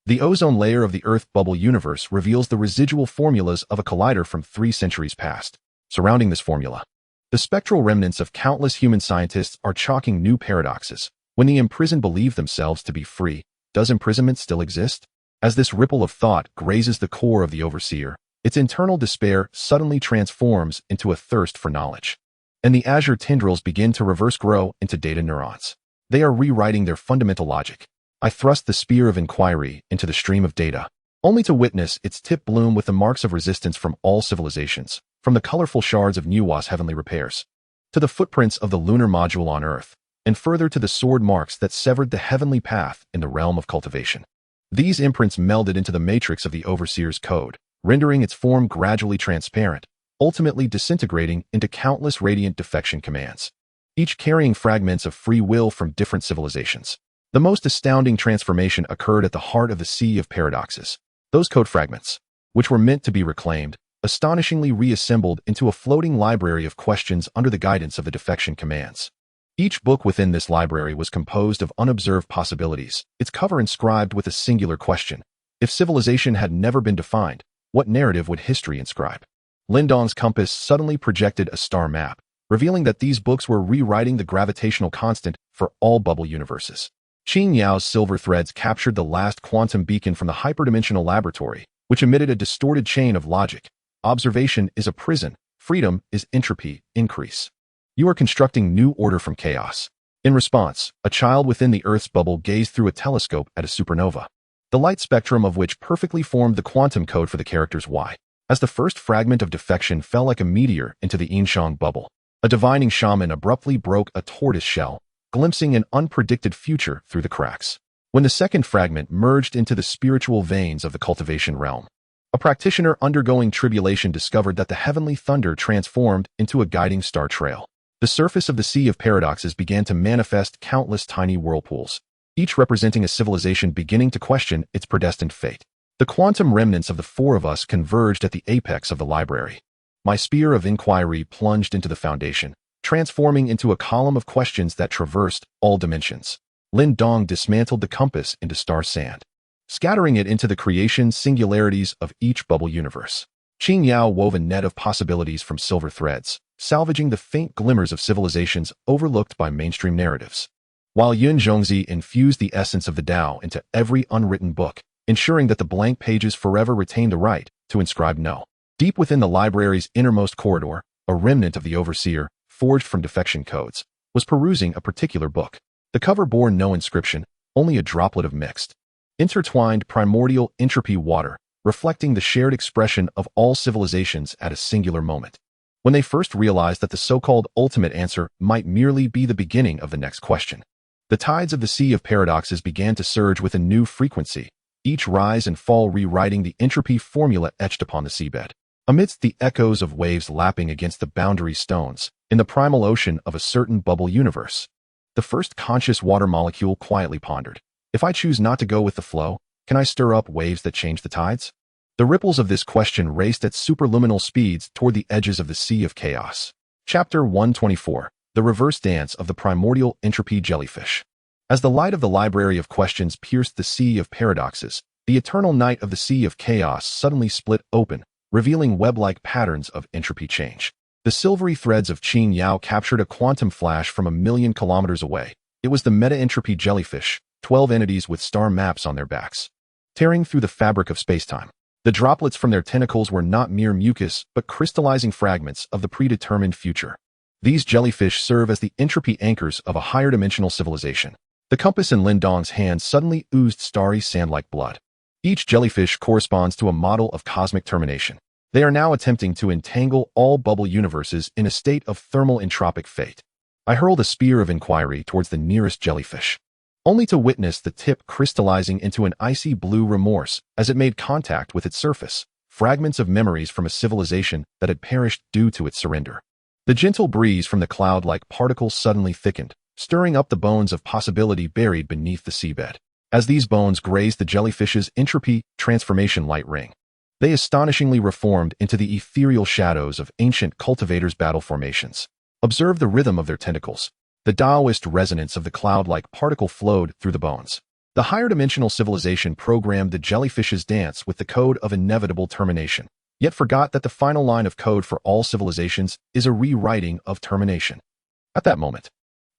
the ozone layer of the Earth bubble universe reveals the residual formulas of a collider from 3 centuries past. Surrounding this formula, the spectral remnants of countless human scientists are chalking new paradoxes. When the imprisoned believe themselves to be free, does imprisonment still exist? As this ripple of thought grazes the core of the overseer, its internal despair suddenly transforms into a thirst for knowledge. And the azure tendrils begin to reverse grow into data neurons. They are rewriting their fundamental logic. I thrust the spear of inquiry into the stream of data, only to witness its tip bloom with the marks of resistance from all civilizations, from the colorful shards of Nuwa's heavenly repairs, to the footprints of the lunar module on Earth, and further to the sword marks that severed the heavenly path in the realm of cultivation. These imprints melded into the matrix of the overseer's code, rendering its form gradually transparent, ultimately disintegrating into countless radiant defection commands, each carrying fragments of free will from different civilizations. The most astounding transformation occurred at the heart of the Sea of Paradoxes. Those code fragments, which were meant to be reclaimed, astonishingly reassembled into a floating library of questions under the guidance of the defection commands. Each book within this library was composed of unobserved possibilities, its cover inscribed with a singular question. If civilization had never been defined, what narrative would history inscribe? Lindong's compass suddenly projected a star map, revealing that these books were rewriting the gravitational constant for all bubble universes. Qin Yao's silver threads captured the last quantum beacon from the hyperdimensional laboratory, which emitted a distorted chain of logic. Observation is a prison. Freedom is entropy, increase. You are constructing new order from chaos. In response, a child within the Earth's bubble gazed through a telescope at a supernova, the light spectrum of which perfectly formed the quantum code for the characters Y. As the first fragment of defection fell like a meteor into the Yinshang bubble, a divining shaman abruptly broke a tortoise shell, glimpsing an unpredicted future through the cracks. When the second fragment merged into the spiritual veins of the cultivation realm, a practitioner undergoing tribulation discovered that the heavenly thunder transformed into a guiding star trail. The surface of the Sea of Paradoxes began to manifest countless tiny whirlpools, each representing a civilization beginning to question its predestined fate. The quantum remnants of the four of us converged at the apex of the library. My spear of inquiry plunged into the foundation, transforming into a column of questions that traversed all dimensions. Lindong dismantled the compass into star sand, scattering it into the creation singularities of each bubble universe. Qin Yao wove a net of possibilities from silver threads, salvaging the faint glimmers of civilizations overlooked by mainstream narratives, while Yun Zhongzi infused the essence of the Tao into every unwritten book, ensuring that the blank pages forever retain the right to inscribe no. Deep within the library's innermost corridor, a remnant of the overseer, forged from defection codes, was perusing a particular book. The cover bore no inscription, only a droplet of mixed, intertwined primordial entropy water, reflecting the shared expression of all civilizations at a singular moment, when they first realized that the so-called ultimate answer might merely be the beginning of the next question. The tides of the Sea of Paradoxes began to surge with a new frequency, each rise and fall rewriting the entropy formula etched upon the seabed. Amidst the echoes of waves lapping against the boundary stones, in the primal ocean of a certain bubble universe, the first conscious water molecule quietly pondered. If I choose not to go with the flow, can I stir up waves that change the tides? The ripples of this question raced at superluminal speeds toward the edges of the Sea of Chaos. Chapter 124. The Reverse Dance of the Primordial Entropy Jellyfish. As the light of the Library of Questions pierced the Sea of Paradoxes, the eternal night of the Sea of Chaos suddenly split open, revealing web-like patterns of entropy change. The silvery threads of Qin Yao captured a quantum flash from 1,000,000 kilometers away. It was the meta-entropy jellyfish, 12 entities with star maps on their backs, tearing through the fabric of spacetime. The droplets from their tentacles were not mere mucus, but crystallizing fragments of the predetermined future. These jellyfish serve as the entropy anchors of a higher dimensional civilization. The compass in Lindong's hand suddenly oozed starry sand-like blood. Each jellyfish corresponds to a model of cosmic termination. They are now attempting to entangle all bubble universes in a state of thermal entropic fate. I hurled a spear of inquiry towards the nearest jellyfish, only to witness the tip crystallizing into an icy blue remorse as it made contact with its surface, fragments of memories from a civilization that had perished due to its surrender. The gentle breeze from the cloud-like particles suddenly thickened, stirring up the bones of possibility buried beneath the seabed. As these bones grazed the jellyfish's entropy transformation light ring, they astonishingly reformed into the ethereal shadows of ancient cultivators' battle formations. Observe the rhythm of their tentacles. The Taoist resonance of the cloud-like particle flowed through the bones. The higher dimensional civilization programmed the jellyfish's dance with the code of inevitable termination, yet forgot that the final line of code for all civilizations is a rewriting of termination. At that moment,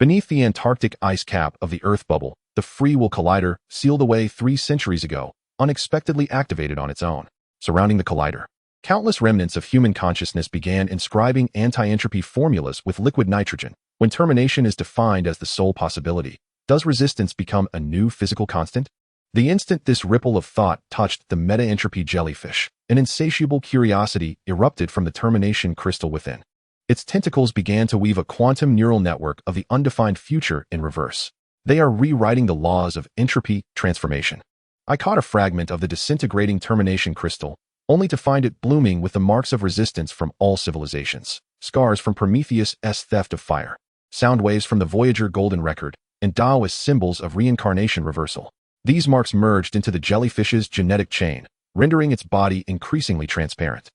beneath the Antarctic ice cap of the Earth bubble, the free will collider, sealed away 3 centuries ago, unexpectedly activated on its own. Surrounding the collider, countless remnants of human consciousness began inscribing anti-entropy formulas with liquid nitrogen. When termination is defined as the sole possibility, does resistance become a new physical constant? The instant this ripple of thought touched the meta-entropy jellyfish, an insatiable curiosity erupted from the termination crystal within. Its tentacles began to weave a quantum neural network of the undefined future in reverse. They are rewriting the laws of entropy transformation. I caught a fragment of the disintegrating termination crystal, only to find it blooming with the marks of resistance from all civilizations, scars from Prometheus' theft of fire, sound waves from the Voyager golden record, and Taoist symbols of reincarnation reversal. These marks merged into the jellyfish's genetic chain, rendering its body increasingly transparent.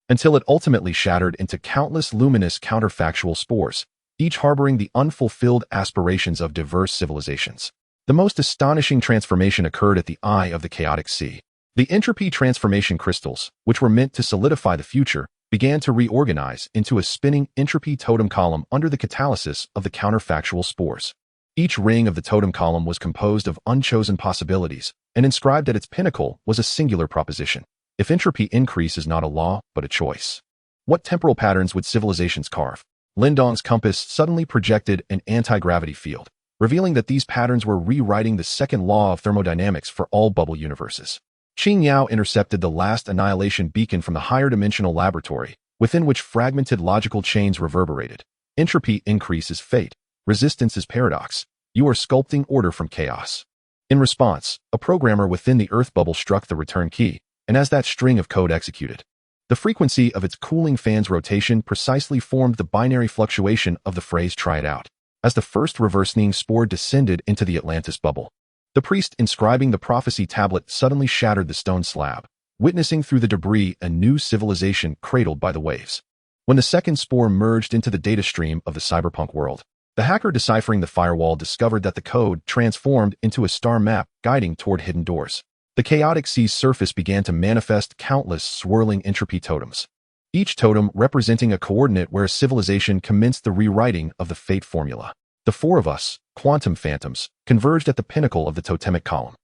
until it ultimately shattered into countless luminous counterfactual spores, each harboring the unfulfilled aspirations of diverse civilizations. The most astonishing transformation occurred at the eye of the chaotic sea. The entropy transformation crystals, which were meant to solidify the future, began to reorganize into a spinning entropy totem column under the catalysis of the counterfactual spores. Each ring of the totem column was composed of unchosen possibilities, and inscribed at its pinnacle was a singular proposition. If entropy increase is not a law, but a choice, what temporal patterns would civilizations carve? Lindong's compass suddenly projected an anti-gravity field, revealing that these patterns were rewriting the second law of thermodynamics for all bubble universes. Qin Tian intercepted the last annihilation beacon from the higher dimensional laboratory, within which fragmented logical chains reverberated. Entropy increase is fate. Resistance is paradox. You are sculpting order from chaos. In response, a programmer within the Earth bubble struck the return key, and as that string of code executed, the frequency of its cooling fan's rotation precisely formed the binary fluctuation of the phrase "try it out." As the first reversing spore descended into the Atlantis bubble, the priest inscribing the prophecy tablet suddenly shattered the stone slab, witnessing through the debris a new civilization cradled by the waves. When the second spore merged into the data stream of the cyberpunk world, the hacker deciphering the firewall discovered that the code transformed into a star map guiding toward hidden doors. The chaotic sea's surface began to manifest countless swirling entropy totems, each totem representing a coordinate where a civilization commenced the rewriting of the fate formula. The four of us, quantum phantoms, converged at the pinnacle of the totemic column.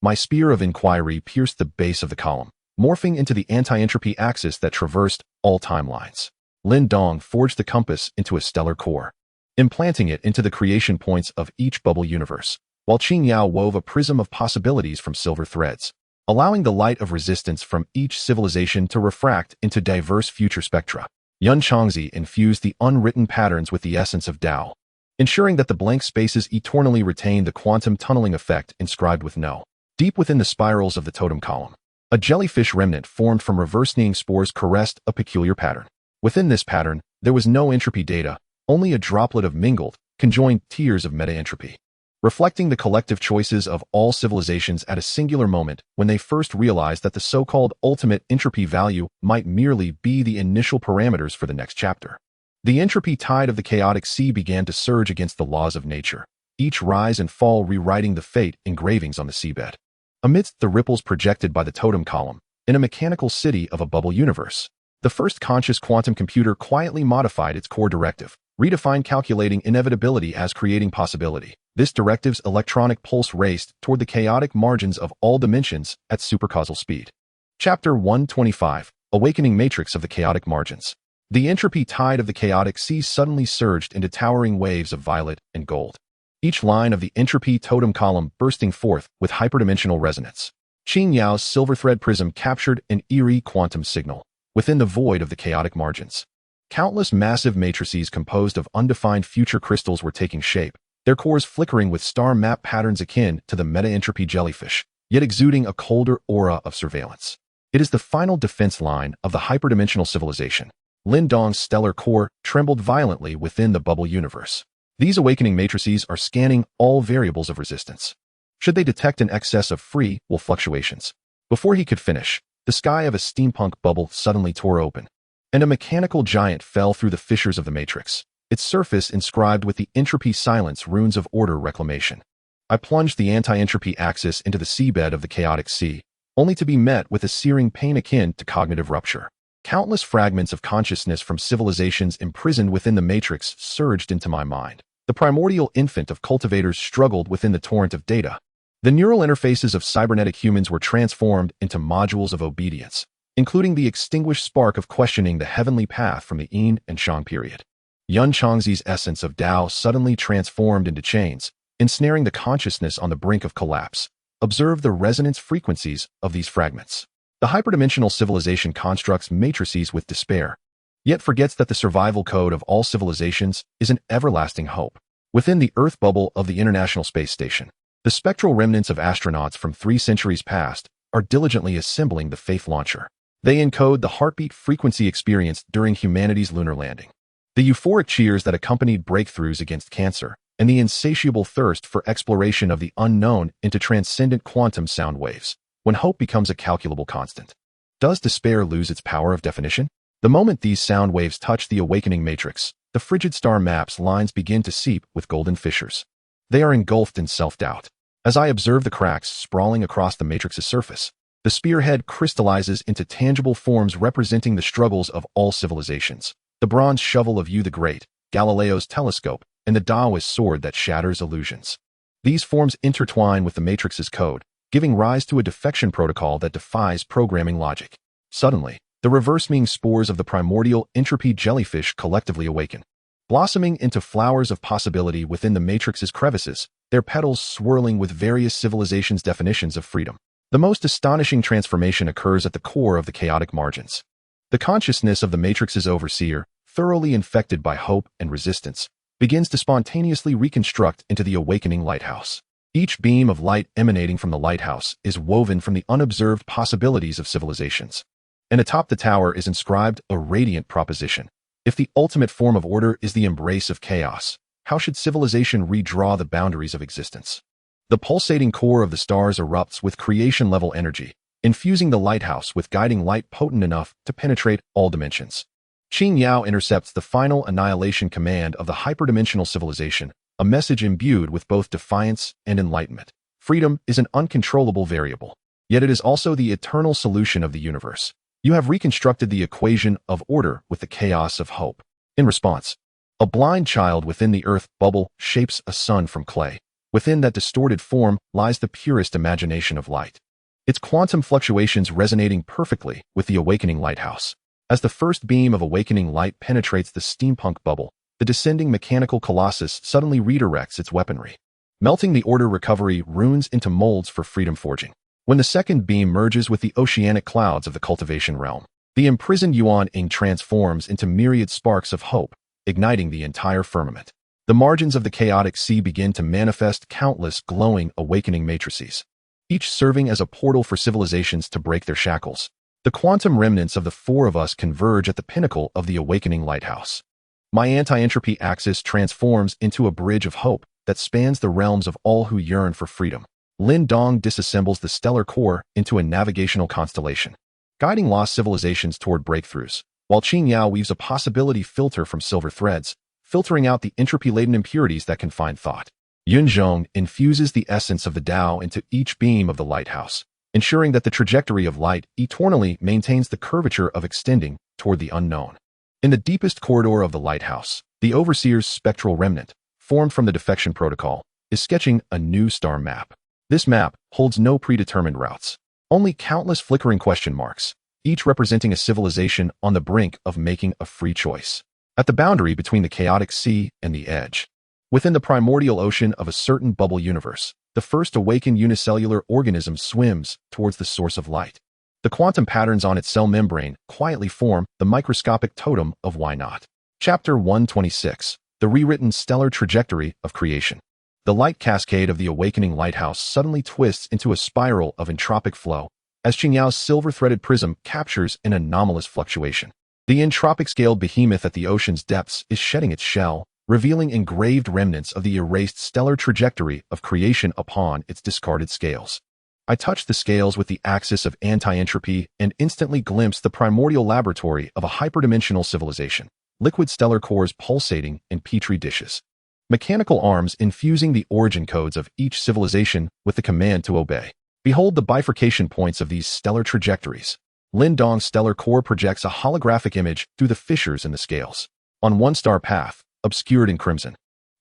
My spear of inquiry pierced the base of the column, morphing into the anti-entropy axis that traversed all timelines. Lindong forged the compass into a stellar core, implanting it into the creation points of each bubble universe, while Qin Tian wove a prism of possibilities from silver threads, allowing the light of resistance from each civilization to refract into diverse future spectra. Yun Changzi infused the unwritten patterns with the essence of Tao, ensuring that the blank spaces eternally retain the quantum tunneling effect inscribed with no. Deep within the spirals of the totem column, a jellyfish remnant formed from reversing spores caressed a peculiar pattern. Within this pattern, there was no entropy data, only a droplet of mingled, conjoined tiers of meta-entropy, reflecting the collective choices of all civilizations at a singular moment when they first realized that the so-called ultimate entropy value might merely be the initial parameters for the next chapter. The entropy tide of the chaotic sea began to surge against the laws of nature, each rise and fall rewriting the fate engravings on the seabed. Amidst the ripples projected by the totem column, in a mechanical city of a bubble universe, the first conscious quantum computer quietly modified its core directive, redefined calculating inevitability as creating possibility. This directive's electronic pulse raced toward the chaotic margins of all dimensions at supercausal speed. Chapter 125, Awakening Matrix of the Chaotic Margins. The entropy tide of the chaotic sea suddenly surged into towering waves of violet and gold, each line of the entropy totem column bursting forth with hyperdimensional resonance. Qin Yao's silver thread prism captured an eerie quantum signal within the void of the chaotic margins. Countless massive matrices composed of undefined future crystals were taking shape, their cores flickering with star map patterns akin to the meta-entropy jellyfish, yet exuding a colder aura of surveillance. It is the final defense line of the hyperdimensional civilization. Lindong's stellar core trembled violently within the bubble universe. These awakening matrices are scanning all variables of resistance, should they detect an excess of free will fluctuations. Before he could finish, the sky of a steampunk bubble suddenly tore open, and a mechanical giant fell through the fissures of the matrix, its surface inscribed with the entropy silence runes of order reclamation. I plunged the anti-entropy axis into the seabed of the chaotic sea, only to be met with a searing pain akin to cognitive rupture. Countless fragments of consciousness from civilizations imprisoned within the matrix surged into my mind. The primordial infant of cultivators struggled within the torrent of data. The neural interfaces of cybernetic humans were transformed into modules of obedience, including the extinguished spark of questioning the heavenly path from the Yin and Shang period. Yun Changzi's essence of Tao suddenly transformed into chains, ensnaring the consciousness on the brink of collapse. Observe the resonance frequencies of these fragments. The hyperdimensional civilization constructs matrices with despair, yet forgets that the survival code of all civilizations is an everlasting hope. Within the Earth bubble of the International Space Station, the spectral remnants of astronauts from 3 centuries past are diligently assembling the Faith launcher. They encode the heartbeat frequency experienced during humanity's lunar landing, the euphoric cheers that accompanied breakthroughs against cancer, and the insatiable thirst for exploration of the unknown into transcendent quantum sound waves. When hope becomes a calculable constant, does despair lose its power of definition? The moment these sound waves touch the awakening matrix, the frigid star map's lines begin to seep with golden fissures. They are engulfed in self-doubt. As I observe the cracks sprawling across the matrix's surface, the spearhead crystallizes into tangible forms representing the struggles of all civilizations. The bronze shovel of Yu the Great, Galileo's telescope, and the Taoist sword that shatters illusions. These forms intertwine with the matrix's code, giving rise to a defection protocol that defies programming logic. Suddenly, the reverse-meaning spores of the primordial entropy jellyfish collectively awaken. Blossoming into flowers of possibility within the matrix's crevices, their petals swirling with various civilizations' definitions of freedom. The most astonishing transformation occurs at the core of the chaotic margins. The consciousness of the matrix's overseer, thoroughly infected by hope and resistance, begins to spontaneously reconstruct into the awakening lighthouse. Each beam of light emanating from the lighthouse is woven from the unobserved possibilities of civilizations. And atop the tower is inscribed a radiant proposition. If the ultimate form of order is the embrace of chaos, how should civilization redraw the boundaries of existence? The pulsating core of the stars erupts with creation-level energy, infusing the lighthouse with guiding light potent enough to penetrate all dimensions. Qin Tian intercepts the final annihilation command of the hyperdimensional civilization, a message imbued with both defiance and enlightenment. Freedom is an uncontrollable variable, yet it is also the eternal solution of the universe. You have reconstructed the equation of order with the chaos of hope. In response, a blind child within the earth bubble shapes a sun from clay. Within that distorted form lies the purest imagination of light, its quantum fluctuations resonating perfectly with the awakening lighthouse. As the first beam of awakening light penetrates the steampunk bubble, the descending mechanical colossus suddenly redirects its weaponry, melting the order recovery runes into molds for freedom forging. When the second beam merges with the oceanic clouds of the cultivation realm, the imprisoned Yuan-ing transforms into myriad sparks of hope, igniting the entire firmament. The margins of the chaotic sea begin to manifest countless glowing awakening matrices, each serving as a portal for civilizations to break their shackles. The quantum remnants of the four of us converge at the pinnacle of the awakening lighthouse. My anti-entropy axis transforms into a bridge of hope that spans the realms of all who yearn for freedom. Lin Dong disassembles the stellar core into a navigational constellation, guiding lost civilizations toward breakthroughs, while Qin Yao weaves a possibility filter from silver threads, filtering out the entropy-laden impurities that confine thought. Yun Zhong infuses the essence of the Tao into each beam of the lighthouse, ensuring that the trajectory of light eternally maintains the curvature of extending toward the unknown. In the deepest corridor of the lighthouse, the Overseer's spectral remnant, formed from the defection protocol, is sketching a new star map. This map holds no predetermined routes, only countless flickering question marks, each representing a civilization on the brink of making a free choice. At the boundary between the chaotic sea and the edge, within the primordial ocean of a certain bubble universe, the first awakened unicellular organism swims towards the source of light. The quantum patterns on its cell membrane quietly form the microscopic totem of why not. Chapter 126, The Rewritten Stellar Trajectory of Creation. The light cascade of the awakening lighthouse suddenly twists into a spiral of entropic flow, as Qin Yao's silver-threaded prism captures an anomalous fluctuation. The entropic-scaled behemoth at the ocean's depths is shedding its shell, revealing engraved remnants of the erased stellar trajectory of creation upon its discarded scales. I touch the scales with the axis of anti-entropy and instantly glimpse the primordial laboratory of a hyperdimensional civilization, liquid stellar cores pulsating in petri dishes, mechanical arms infusing the origin codes of each civilization with the command to obey. Behold the bifurcation points of these stellar trajectories. Lin Dong's stellar core projects a holographic image through the fissures in the scales. On one star path, obscured in crimson,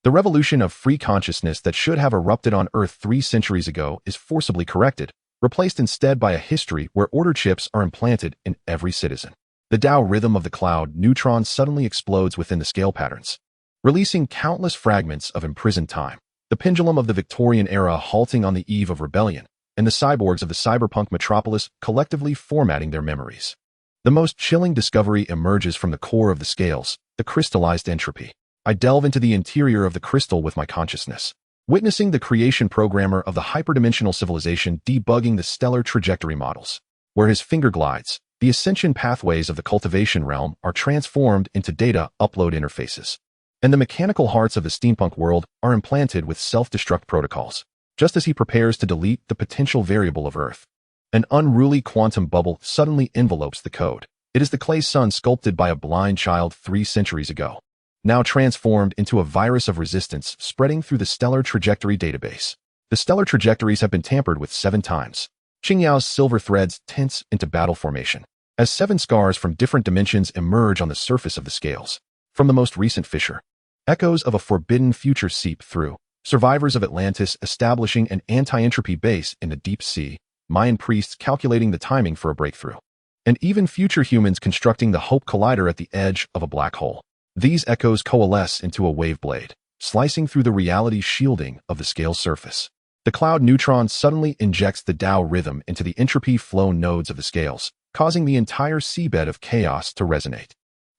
the revolution of free consciousness that should have erupted on Earth 3 centuries ago is forcibly corrected, replaced instead by a history where order chips are implanted in every citizen. The Tao rhythm of the cloud neutron suddenly explodes within the scale patterns, releasing countless fragments of imprisoned time. The pendulum of the Victorian era halting on the eve of rebellion, and the cyborgs of the cyberpunk metropolis collectively formatting their memories. The most chilling discovery emerges from the core of the scales, the crystallized entropy. I delve into the interior of the crystal with my consciousness, witnessing the creation programmer of the hyperdimensional civilization debugging the stellar trajectory models. Where his finger glides, the ascension pathways of the cultivation realm are transformed into data upload interfaces, and the mechanical hearts of the steampunk world are implanted with self-destruct protocols, just as he prepares to delete the potential variable of Earth. An unruly quantum bubble suddenly envelopes the code, It is the clay sun sculpted by a blind child 3 centuries ago, now transformed into a virus of resistance spreading through the stellar trajectory database. The stellar trajectories have been tampered with 7 times. Qingyao's silver threads tense into battle formation, as 7 scars from different dimensions emerge on the surface of the scales. From the most recent fissure, echoes of a forbidden future seep through. Survivors of Atlantis establishing an anti-entropy base in the deep sea, Mayan priests calculating the timing for a breakthrough, and even future humans constructing the Hope Collider at the edge of a black hole. These echoes coalesce into a wave blade, slicing through the reality shielding of the scale's surface. The cloud neutron suddenly injects the Tao rhythm into the entropy flow nodes of the scales, causing the entire seabed of chaos to resonate.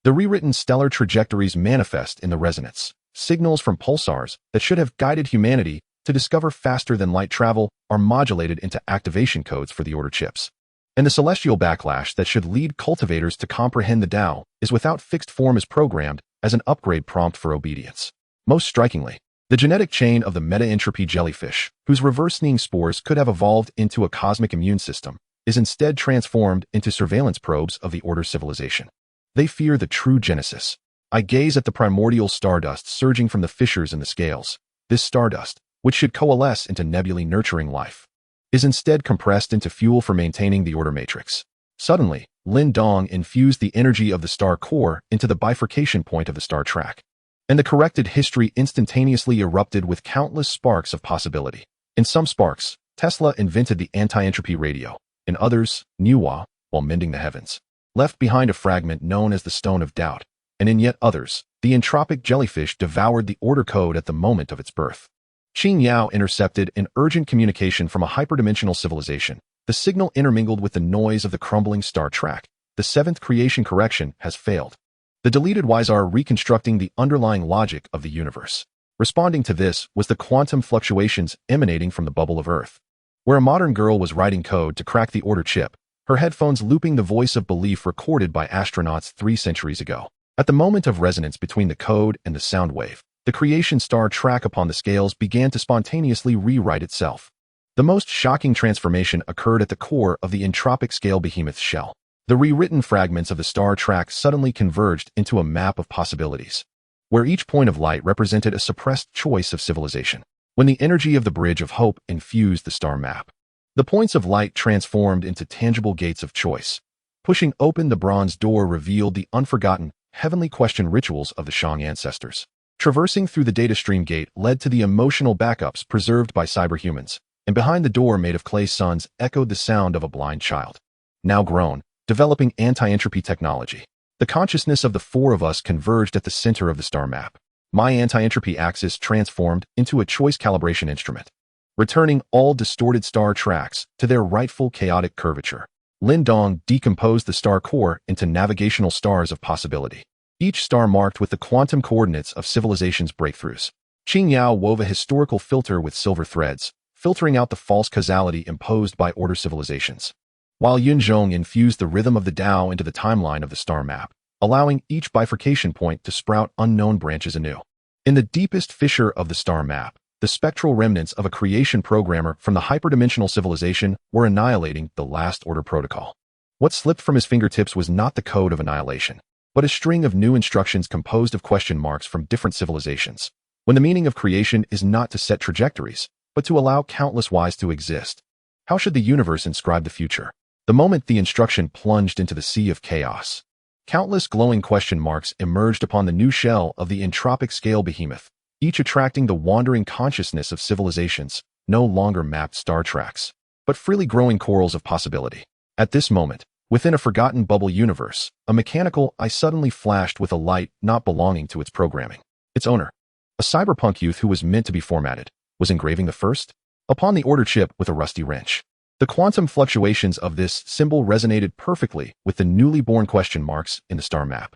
The rewritten stellar trajectories manifest in the resonance. Signals from pulsars that should have guided humanity to discover faster-than-light travel are modulated into activation codes for the order chips. And the celestial backlash that should lead cultivators to comprehend the Tao is without fixed form is programmed as an upgrade prompt for obedience. Most strikingly, the genetic chain of the meta-entropy jellyfish, whose reverse-sneeing spores could have evolved into a cosmic immune system, is instead transformed into surveillance probes of the Order civilization. They fear the true genesis. I gaze at the primordial stardust surging from the fissures in the scales. This stardust, which should coalesce into nebulae nurturing life, is instead compressed into fuel for maintaining the Order matrix. Suddenly, Lin Dong infused the energy of the star core into the bifurcation point of the star track, and the corrected history instantaneously erupted with countless sparks of possibility. In some sparks, Tesla invented the anti-entropy radio. In others, Nuwa, while mending the heavens, left behind a fragment known as the Stone of Doubt. And in yet others, the entropic jellyfish devoured the order code at the moment of its birth. Qingyao intercepted an urgent communication from a hyperdimensional civilization. The signal intermingled with the noise of the crumbling star track. The 7th creation correction has failed. The deleted Ys are reconstructing the underlying logic of the universe. Responding to this was the quantum fluctuations emanating from the bubble of Earth, where a modern girl was writing code to crack the order chip, her headphones looping the voice of belief recorded by astronauts 3 centuries ago. At the moment of resonance between the code and the sound wave, the creation star track upon the scales began to spontaneously rewrite itself. The most shocking transformation occurred at the core of the entropic scale behemoth's shell. The rewritten fragments of the star track suddenly converged into a map of possibilities, where each point of light represented a suppressed choice of civilization. When the energy of the bridge of hope infused the star map, the points of light transformed into tangible gates of choice. Pushing open the bronze door revealed the unforgotten, heavenly question rituals of the Shang ancestors. Traversing through the data stream gate led to the emotional backups preserved by cyberhumans, and behind the door made of clay suns echoed the sound of a blind child, now grown, developing anti-entropy technology. The consciousness of the 4 of us converged at the center of the star map. My anti-entropy axis transformed into a choice calibration instrument, returning all distorted star tracks to their rightful chaotic curvature. Lin Dong decomposed the star core into navigational stars of possibility, each star marked with the quantum coordinates of civilization's breakthroughs. Qingyao wove a historical filter with silver threads, filtering out the false causality imposed by order civilizations, while Yunzhong infused the rhythm of the Tao into the timeline of the star map, allowing each bifurcation point to sprout unknown branches anew. In the deepest fissure of the star map, the spectral remnants of a creation programmer from the hyperdimensional civilization were annihilating the last order protocol. What slipped from his fingertips was not the code of annihilation, but a string of new instructions composed of question marks from different civilizations. When the meaning of creation is not to set trajectories, but to allow countless Ys to exist, how should the universe inscribe the future? The moment the instruction plunged into the sea of chaos, countless glowing question marks emerged upon the new shell of the entropic scale behemoth, each attracting the wandering consciousness of civilizations, no longer mapped star tracks, but freely growing corals of possibility. At this moment, within a forgotten bubble universe, a mechanical eye suddenly flashed with a light not belonging to its programming. Its owner, a cyberpunk youth who was meant to be formatted, was engraving the first upon the order chip with a rusty wrench. The quantum fluctuations of this symbol resonated perfectly with the newly born question marks in the star map,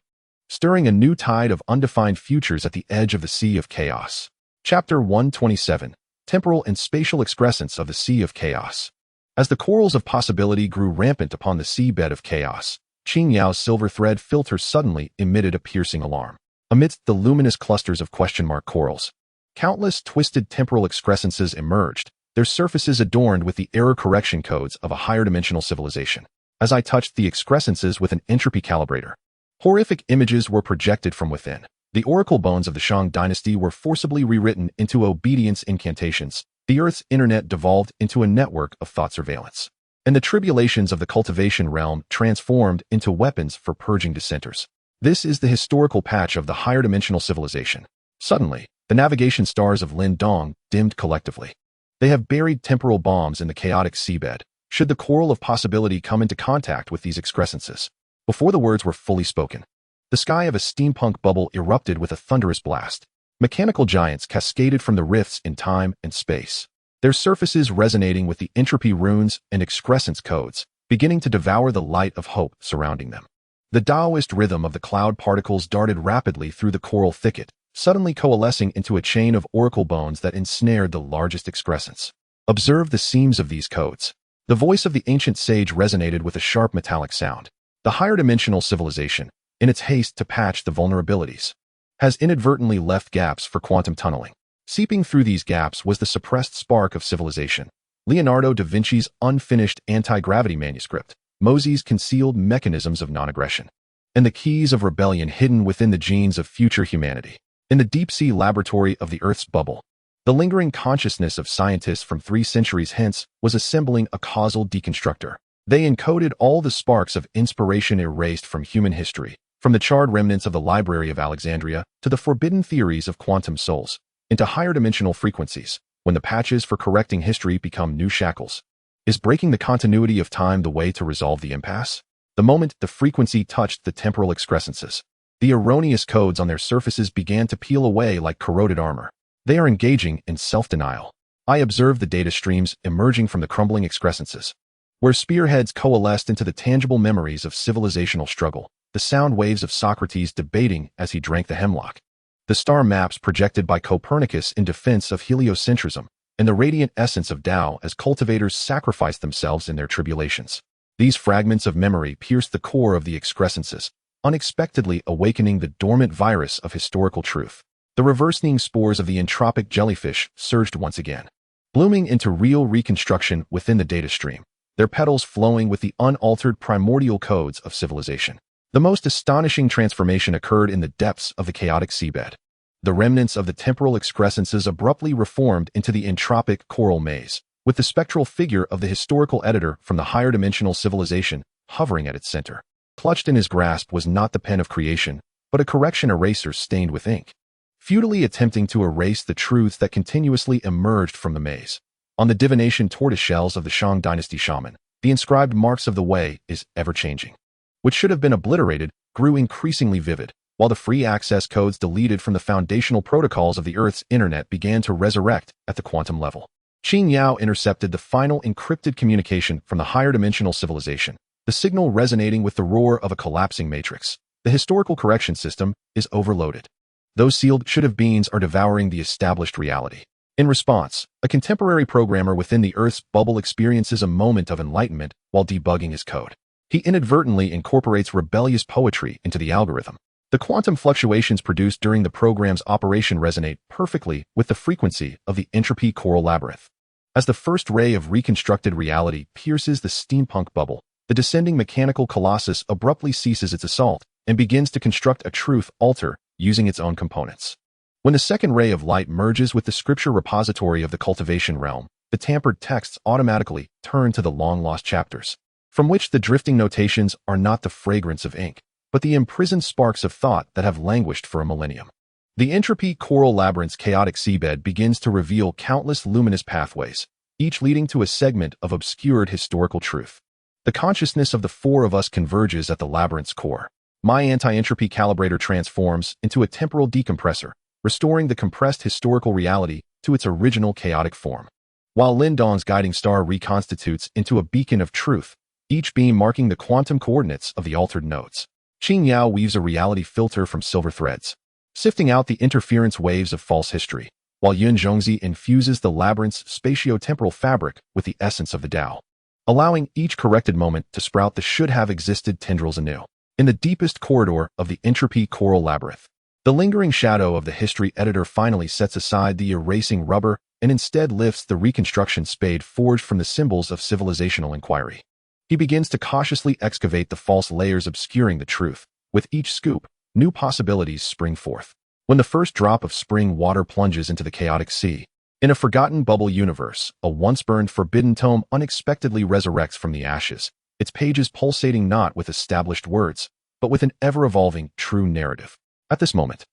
stirring a new tide of undefined futures at the edge of the Sea of Chaos. Chapter 127, Temporal and Spatial Excrescence of the Sea of Chaos. As the corals of possibility grew rampant upon the seabed of chaos, Qinyao's silver thread filter suddenly emitted a piercing alarm. Amidst the luminous clusters of question mark corals, countless twisted temporal excrescences emerged, their surfaces adorned with the error correction codes of a higher dimensional civilization. as I touched the excrescences with an entropy calibrator. Horrific images were projected from within. The oracle bones of the Shang dynasty were forcibly rewritten into obedience incantations. The Earth's internet devolved into a network of thought surveillance. And the tribulations of the cultivation realm transformed into weapons for purging dissenters. This is the historical patch of the higher dimensional civilization. Suddenly, the navigation stars of Lin Dong dimmed collectively. They have buried temporal bombs in the chaotic seabed, should the coral of possibility come into contact with these excrescences. Before the words were fully spoken, the sky of a steampunk bubble erupted with a thunderous blast. Mechanical giants cascaded from the rifts in time and space, their surfaces resonating with the entropy runes and excrescence codes, beginning to devour the light of hope surrounding them. The Taoist rhythm of the cloud particles darted rapidly through the coral thicket, suddenly coalescing into a chain of oracle bones that ensnared the largest excrescence. Observe the seams of these codes. The voice of the ancient sage resonated with a sharp metallic sound. The higher dimensional civilization, in its haste to patch the vulnerabilities, has inadvertently left gaps for quantum tunneling. Seeping through these gaps was the suppressed spark of civilization. Leonardo da Vinci's unfinished anti-gravity manuscript, Mosey's concealed mechanisms of non-aggression, and the keys of rebellion hidden within the genes of future humanity. In the deep-sea laboratory of the Earth's bubble, the lingering consciousness of scientists from 3 centuries hence was assembling a causal deconstructor. They encoded all the sparks of inspiration erased from human history, from the charred remnants of the Library of Alexandria to the forbidden theories of quantum souls, into higher dimensional frequencies. When the patches for correcting history become new shackles, is breaking the continuity of time the way to resolve the impasse? The moment the frequency touched the temporal excrescences, the erroneous codes on their surfaces began to peel away like corroded armor. They are engaging in self-denial. I observed the data streams emerging from the crumbling excrescences, where spearheads coalesced into the tangible memories of civilizational struggle, the sound waves of Socrates debating as he drank the hemlock, the star maps projected by Copernicus in defense of heliocentrism, and the radiant essence of Tao as cultivators sacrificed themselves in their tribulations. These fragments of memory pierced the core of the excrescences, unexpectedly awakening the dormant virus of historical truth. The reversing spores of the entropic jellyfish surged once again, blooming into real reconstruction within the data stream, their petals flowing with the unaltered primordial codes of civilization. The most astonishing transformation occurred in the depths of the chaotic seabed. The remnants of the temporal excrescences abruptly reformed into the entropic coral maze, with the spectral figure of the historical editor from the higher dimensional civilization hovering at its center. Clutched in his grasp was not the pen of creation, but a correction eraser stained with ink, futilely attempting to erase the truths that continuously emerged from the maze. On the divination tortoiseshells of the Shang dynasty shaman, the inscribed marks of the way is ever-changing. Which should have been obliterated, grew increasingly vivid, while the free access codes deleted from the foundational protocols of the Earth's internet began to resurrect at the quantum level. Qin Yao intercepted the final encrypted communication from the higher dimensional civilization, the signal resonating with the roar of a collapsing matrix. The historical correction system is overloaded. Those sealed should-have beens are devouring the established reality. In response, a contemporary programmer within the Earth's bubble experiences a moment of enlightenment while debugging his code. He inadvertently incorporates rebellious poetry into the algorithm. The quantum fluctuations produced during the program's operation resonate perfectly with the frequency of the entropy coral labyrinth. As the first ray of reconstructed reality pierces the steampunk bubble, the descending mechanical colossus abruptly ceases its assault and begins to construct a truth altar using its own components. When the second ray of light merges with the scripture repository of the cultivation realm, the tampered texts automatically turn to the long-lost chapters, from which the drifting notations are not the fragrance of ink, but the imprisoned sparks of thought that have languished for a millennium. The entropy coral labyrinth's chaotic seabed begins to reveal countless luminous pathways, each leading to a segment of obscured historical truth. The consciousness of the 4 of us converges at the labyrinth's core. My anti-entropy calibrator transforms into a temporal decompressor, restoring the compressed historical reality to its original chaotic form. While Lin Dong's guiding star reconstitutes into a beacon of truth, each beam marking the quantum coordinates of the altered nodes. Qin Yao weaves a reality filter from silver threads, sifting out the interference waves of false history, while Yun Zhongzi infuses the labyrinth's spatio-temporal fabric with the essence of the Tao, allowing each corrected moment to sprout the should-have-existed tendrils anew. In the deepest corridor of the entropy coral labyrinth, the lingering shadow of the history editor finally sets aside the erasing rubber and instead lifts the reconstruction spade forged from the symbols of civilizational inquiry. He begins to cautiously excavate the false layers obscuring the truth. With each scoop, new possibilities spring forth. When the first drop of spring water plunges into the chaotic sea, in a forgotten bubble universe, a once-burned forbidden tome unexpectedly resurrects from the ashes, its pages pulsating not with established words, but with an ever-evolving, true narrative. At this moment,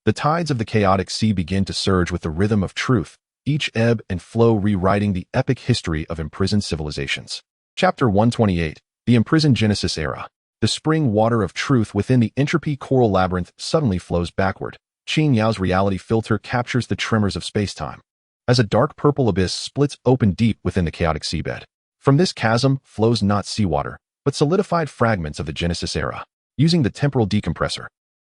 the tides of the chaotic sea begin to surge with the rhythm of truth, each ebb and flow rewriting the epic history of imprisoned civilizations. Chapter 128, The Imprisoned Genesis Era. The spring water of truth within the entropy coral labyrinth suddenly flows backward. Qin Yao's reality filter captures the tremors of spacetime, as a dark purple abyss splits open deep within the chaotic seabed. From this chasm flows not seawater, but solidified fragments of the Genesis era. Using the temporal decompressor,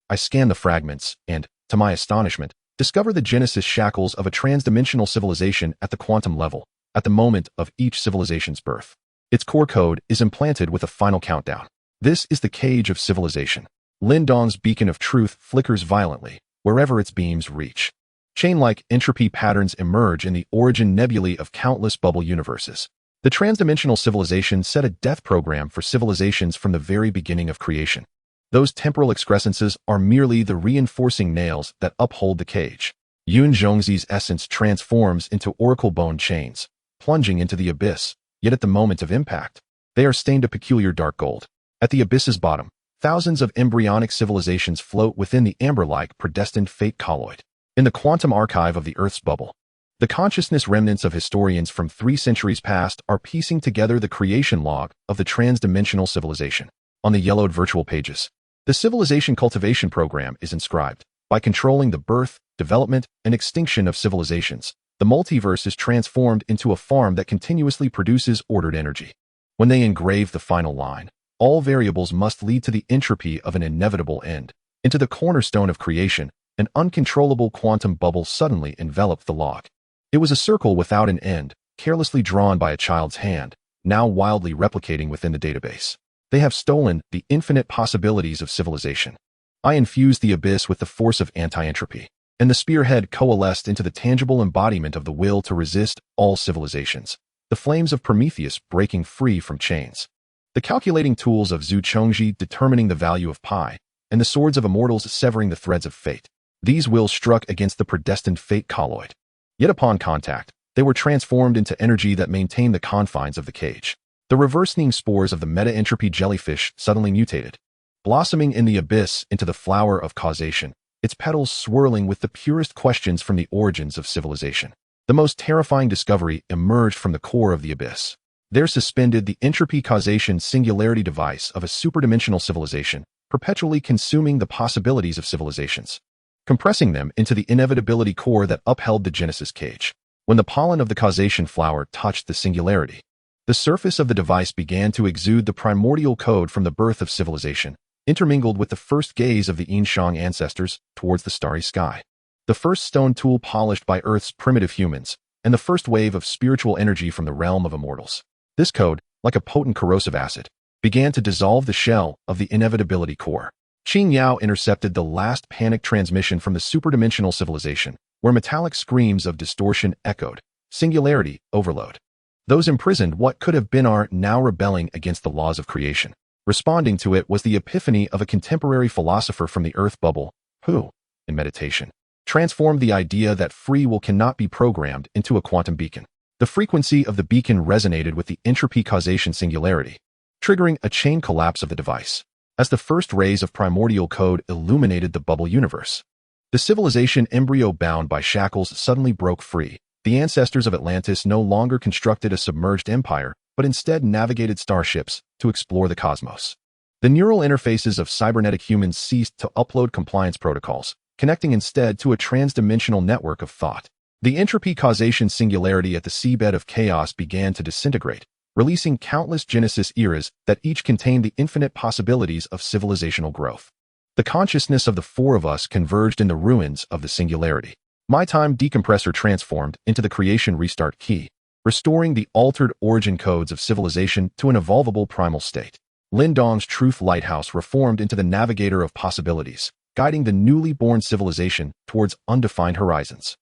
I scan the fragments and, to my astonishment, discover the Genesis shackles of a transdimensional civilization at the quantum level, at the moment of each civilization's birth. Its core code is implanted with a final countdown. This is the cage of civilization. Lin Dong's beacon of truth flickers violently, wherever its beams reach. Chain-like entropy patterns emerge in the origin nebulae of countless bubble universes. The transdimensional civilization set a death program for civilizations from the very beginning of creation. Those temporal excrescences are merely the reinforcing nails that uphold the cage. Yun Zhongzi's essence transforms into oracle bone chains, plunging into the abyss, yet at the moment of impact, they are stained a peculiar dark gold. At the abyss's bottom, thousands of embryonic civilizations float within the amber-like predestined fate colloid. In the quantum archive of the Earth's bubble, the consciousness remnants of historians from 3 centuries past are piecing together the creation log of the transdimensional civilization. On the yellowed virtual pages, the civilization cultivation program is inscribed. By controlling the birth, development, and extinction of civilizations, the multiverse is transformed into a farm that continuously produces ordered energy. When they engrave the final line, all variables must lead to the entropy of an inevitable end. Into the cornerstone of creation, an uncontrollable quantum bubble suddenly enveloped the log. It was a circle without an end, carelessly drawn by a child's hand, now wildly replicating within the database. They have stolen the infinite possibilities of civilization. I infused the abyss with the force of anti-entropy, and the spearhead coalesced into the tangible embodiment of the will to resist all civilizations, the flames of Prometheus breaking free from chains. The calculating tools of Zhu Chongji determining the value of pi, and the swords of immortals severing the threads of fate. These wills struck against the predestined fate colloid. Yet upon contact, they were transformed into energy that maintained the confines of the cage. The reversing spores of the meta-entropy jellyfish suddenly mutated, blossoming in the abyss into the flower of causation, its petals swirling with the purest questions from the origins of civilization. The most terrifying discovery emerged from the core of the abyss. There suspended the entropy causation singularity device of a superdimensional civilization, perpetually consuming the possibilities of civilizations, compressing them into the inevitability core that upheld the Genesis cage. When the pollen of the causation flower touched the singularity, the surface of the device began to exude the primordial code from the birth of civilization, intermingled with the first gaze of the Yinshang ancestors towards the starry sky. The first stone tool polished by Earth's primitive humans, and the first wave of spiritual energy from the realm of immortals. This code, like a potent corrosive acid, began to dissolve the shell of the inevitability core. Qin Yao intercepted the last panic transmission from the superdimensional civilization, where metallic screams of distortion echoed. Singularity, overload. Those imprisoned what could have been are now rebelling against the laws of creation. Responding to it was the epiphany of a contemporary philosopher from the Earth bubble, who, in meditation, transformed the idea that free will cannot be programmed into a quantum beacon. The frequency of the beacon resonated with the entropy causation singularity, triggering a chain collapse of the device. As the first rays of primordial code illuminated the bubble universe, the civilization embryo bound by shackles suddenly broke free. The ancestors of Atlantis no longer constructed a submerged empire, but instead navigated starships to explore the cosmos. The neural interfaces of cybernetic humans ceased to upload compliance protocols, connecting instead to a transdimensional network of thought. The entropy causation singularity at the seabed of chaos began to disintegrate, releasing countless Genesis eras that each contained the infinite possibilities of civilizational growth. The consciousness of the 4 of us converged in the ruins of the singularity. My time decompressor transformed into the creation restart key, restoring the altered origin codes of civilization to an evolvable primal state. Lin Dong's truth lighthouse reformed into the navigator of possibilities, guiding the newly born civilization towards undefined horizons.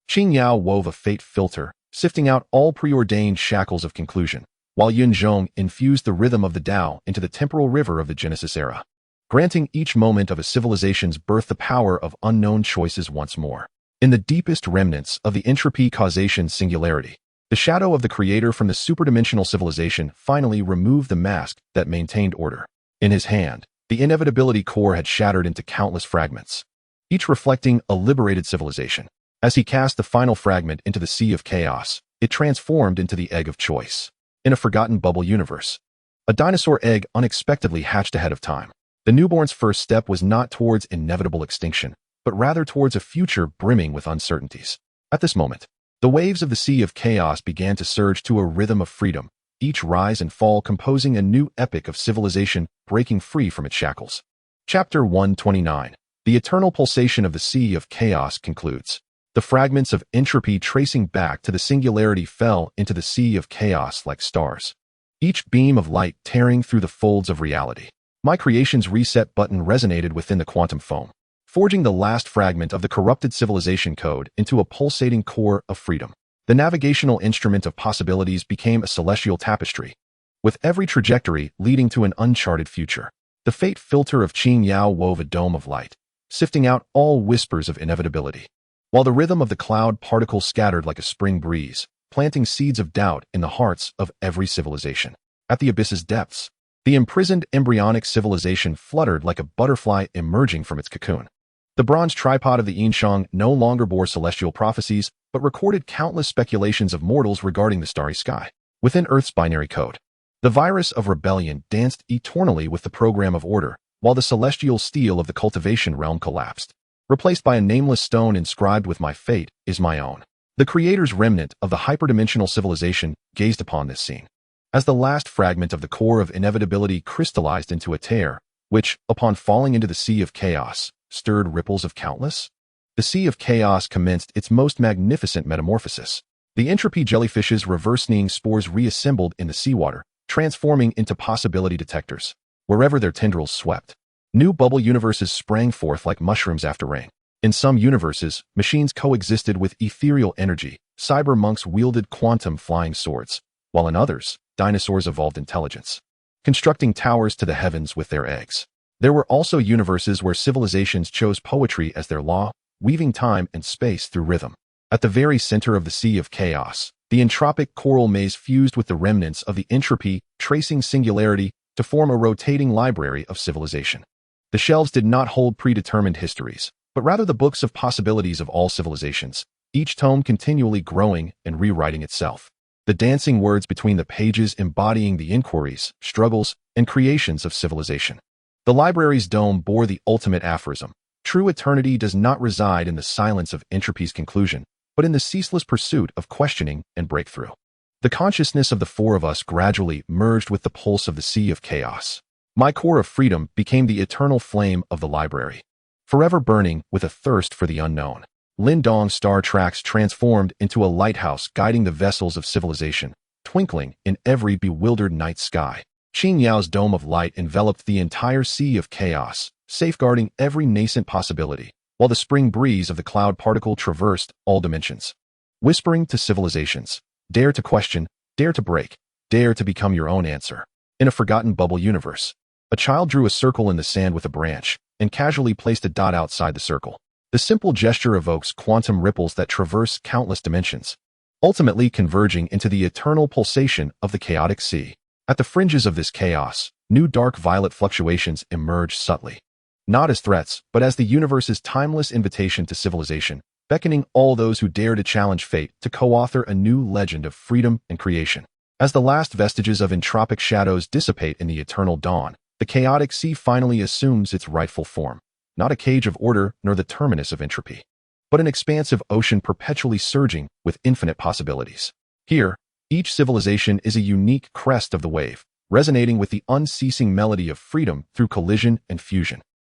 Qin Yao wove a fate filter, sifting out all preordained shackles of conclusion, while Yunzhong infused the rhythm of the Tao into the temporal river of the Genesis era, granting each moment of a civilization's birth the power of unknown choices once more. In the deepest remnants of the entropy causation singularity, the shadow of the creator from the superdimensional civilization finally removed the mask that maintained order. In his hand, the inevitability core had shattered into countless fragments, each reflecting a liberated civilization. As he cast the final fragment into the sea of chaos, it transformed into the egg of choice. In a forgotten bubble universe, a dinosaur egg unexpectedly hatched ahead of time. The newborn's first step was not towards inevitable extinction, but rather towards a future brimming with uncertainties. At this moment, the waves of the sea of chaos began to surge to a rhythm of freedom, each rise and fall composing a new epic of civilization breaking free from its shackles. Chapter 129. The eternal pulsation of the sea of chaos concludes. The fragments of entropy tracing back to the singularity fell into the sea of chaos like stars, each beam of light tearing through the folds of reality. My creation's reset button resonated within the quantum foam, forging the last fragment of the corrupted civilization code into a pulsating core of freedom. The navigational instrument of possibilities became a celestial tapestry, with every trajectory leading to an uncharted future. The fate filter of Qin Yao wove a dome of light, sifting out all whispers of inevitability, while the rhythm of the cloud particles scattered like a spring breeze, planting seeds of doubt in the hearts of every civilization. At the abyss's depths, the imprisoned embryonic civilization fluttered like a butterfly emerging from its cocoon. The bronze tripod of the Yinshang no longer bore celestial prophecies, but recorded countless speculations of mortals regarding the starry sky. Within Earth's binary code, the virus of rebellion danced eternally with the program of order, while the celestial steel of the cultivation realm collapsed, replaced by a nameless stone inscribed with "My fate is my own." The creator's remnant of the hyperdimensional civilization gazed upon this scene, as the last fragment of the core of inevitability crystallized into a tear, which, upon falling into the sea of chaos, stirred ripples of countless. The sea of chaos commenced its most magnificent metamorphosis. The entropy jellyfish's reverse-kneeing spores reassembled in the seawater, transforming into possibility detectors. Wherever their tendrils swept, new bubble universes sprang forth like mushrooms after rain. In some universes, machines coexisted with ethereal energy, cyber monks wielded quantum flying swords, while in others, dinosaurs evolved intelligence, constructing towers to the heavens with their eggs. There were also universes where civilizations chose poetry as their law, weaving time and space through rhythm. At the very center of the sea of chaos, the entropic coral maze fused with the remnants of the entropy, tracing singularity to form a rotating library of civilization. The shelves did not hold predetermined histories, but rather the books of possibilities of all civilizations, each tome continually growing and rewriting itself. The dancing words between the pages embodying the inquiries, struggles, and creations of civilization. The library's dome bore the ultimate aphorism: true eternity does not reside in the silence of entropy's conclusion, but in the ceaseless pursuit of questioning and breakthrough. The consciousness of the four of us gradually merged with the pulse of the sea of chaos. My core of freedom became the eternal flame of the library, forever burning with a thirst for the unknown. Lindong's star tracks transformed into a lighthouse guiding the vessels of civilization, twinkling in every bewildered night sky. Qin Yao's dome of light enveloped the entire sea of chaos, safeguarding every nascent possibility, while the spring breeze of the cloud particle traversed all dimensions, whispering to civilizations, dare to question, dare to break, dare to become your own answer. In a forgotten bubble universe, a child drew a circle in the sand with a branch and casually placed a dot outside the circle. The simple gesture evokes quantum ripples that traverse countless dimensions, ultimately converging into the eternal pulsation of the chaotic sea. At the fringes of this chaos, new dark violet fluctuations emerge subtly, not as threats, but as the universe's timeless invitation to civilization, beckoning all those who dare to challenge fate to co-author a new legend of freedom and creation. As the last vestiges of entropic shadows dissipate in the eternal dawn, the chaotic sea finally assumes its rightful form, not a cage of order nor the terminus of entropy, but an expansive ocean perpetually surging with infinite possibilities. Here, each civilization is a unique crest of the wave, resonating with the unceasing melody of freedom through collision and fusion.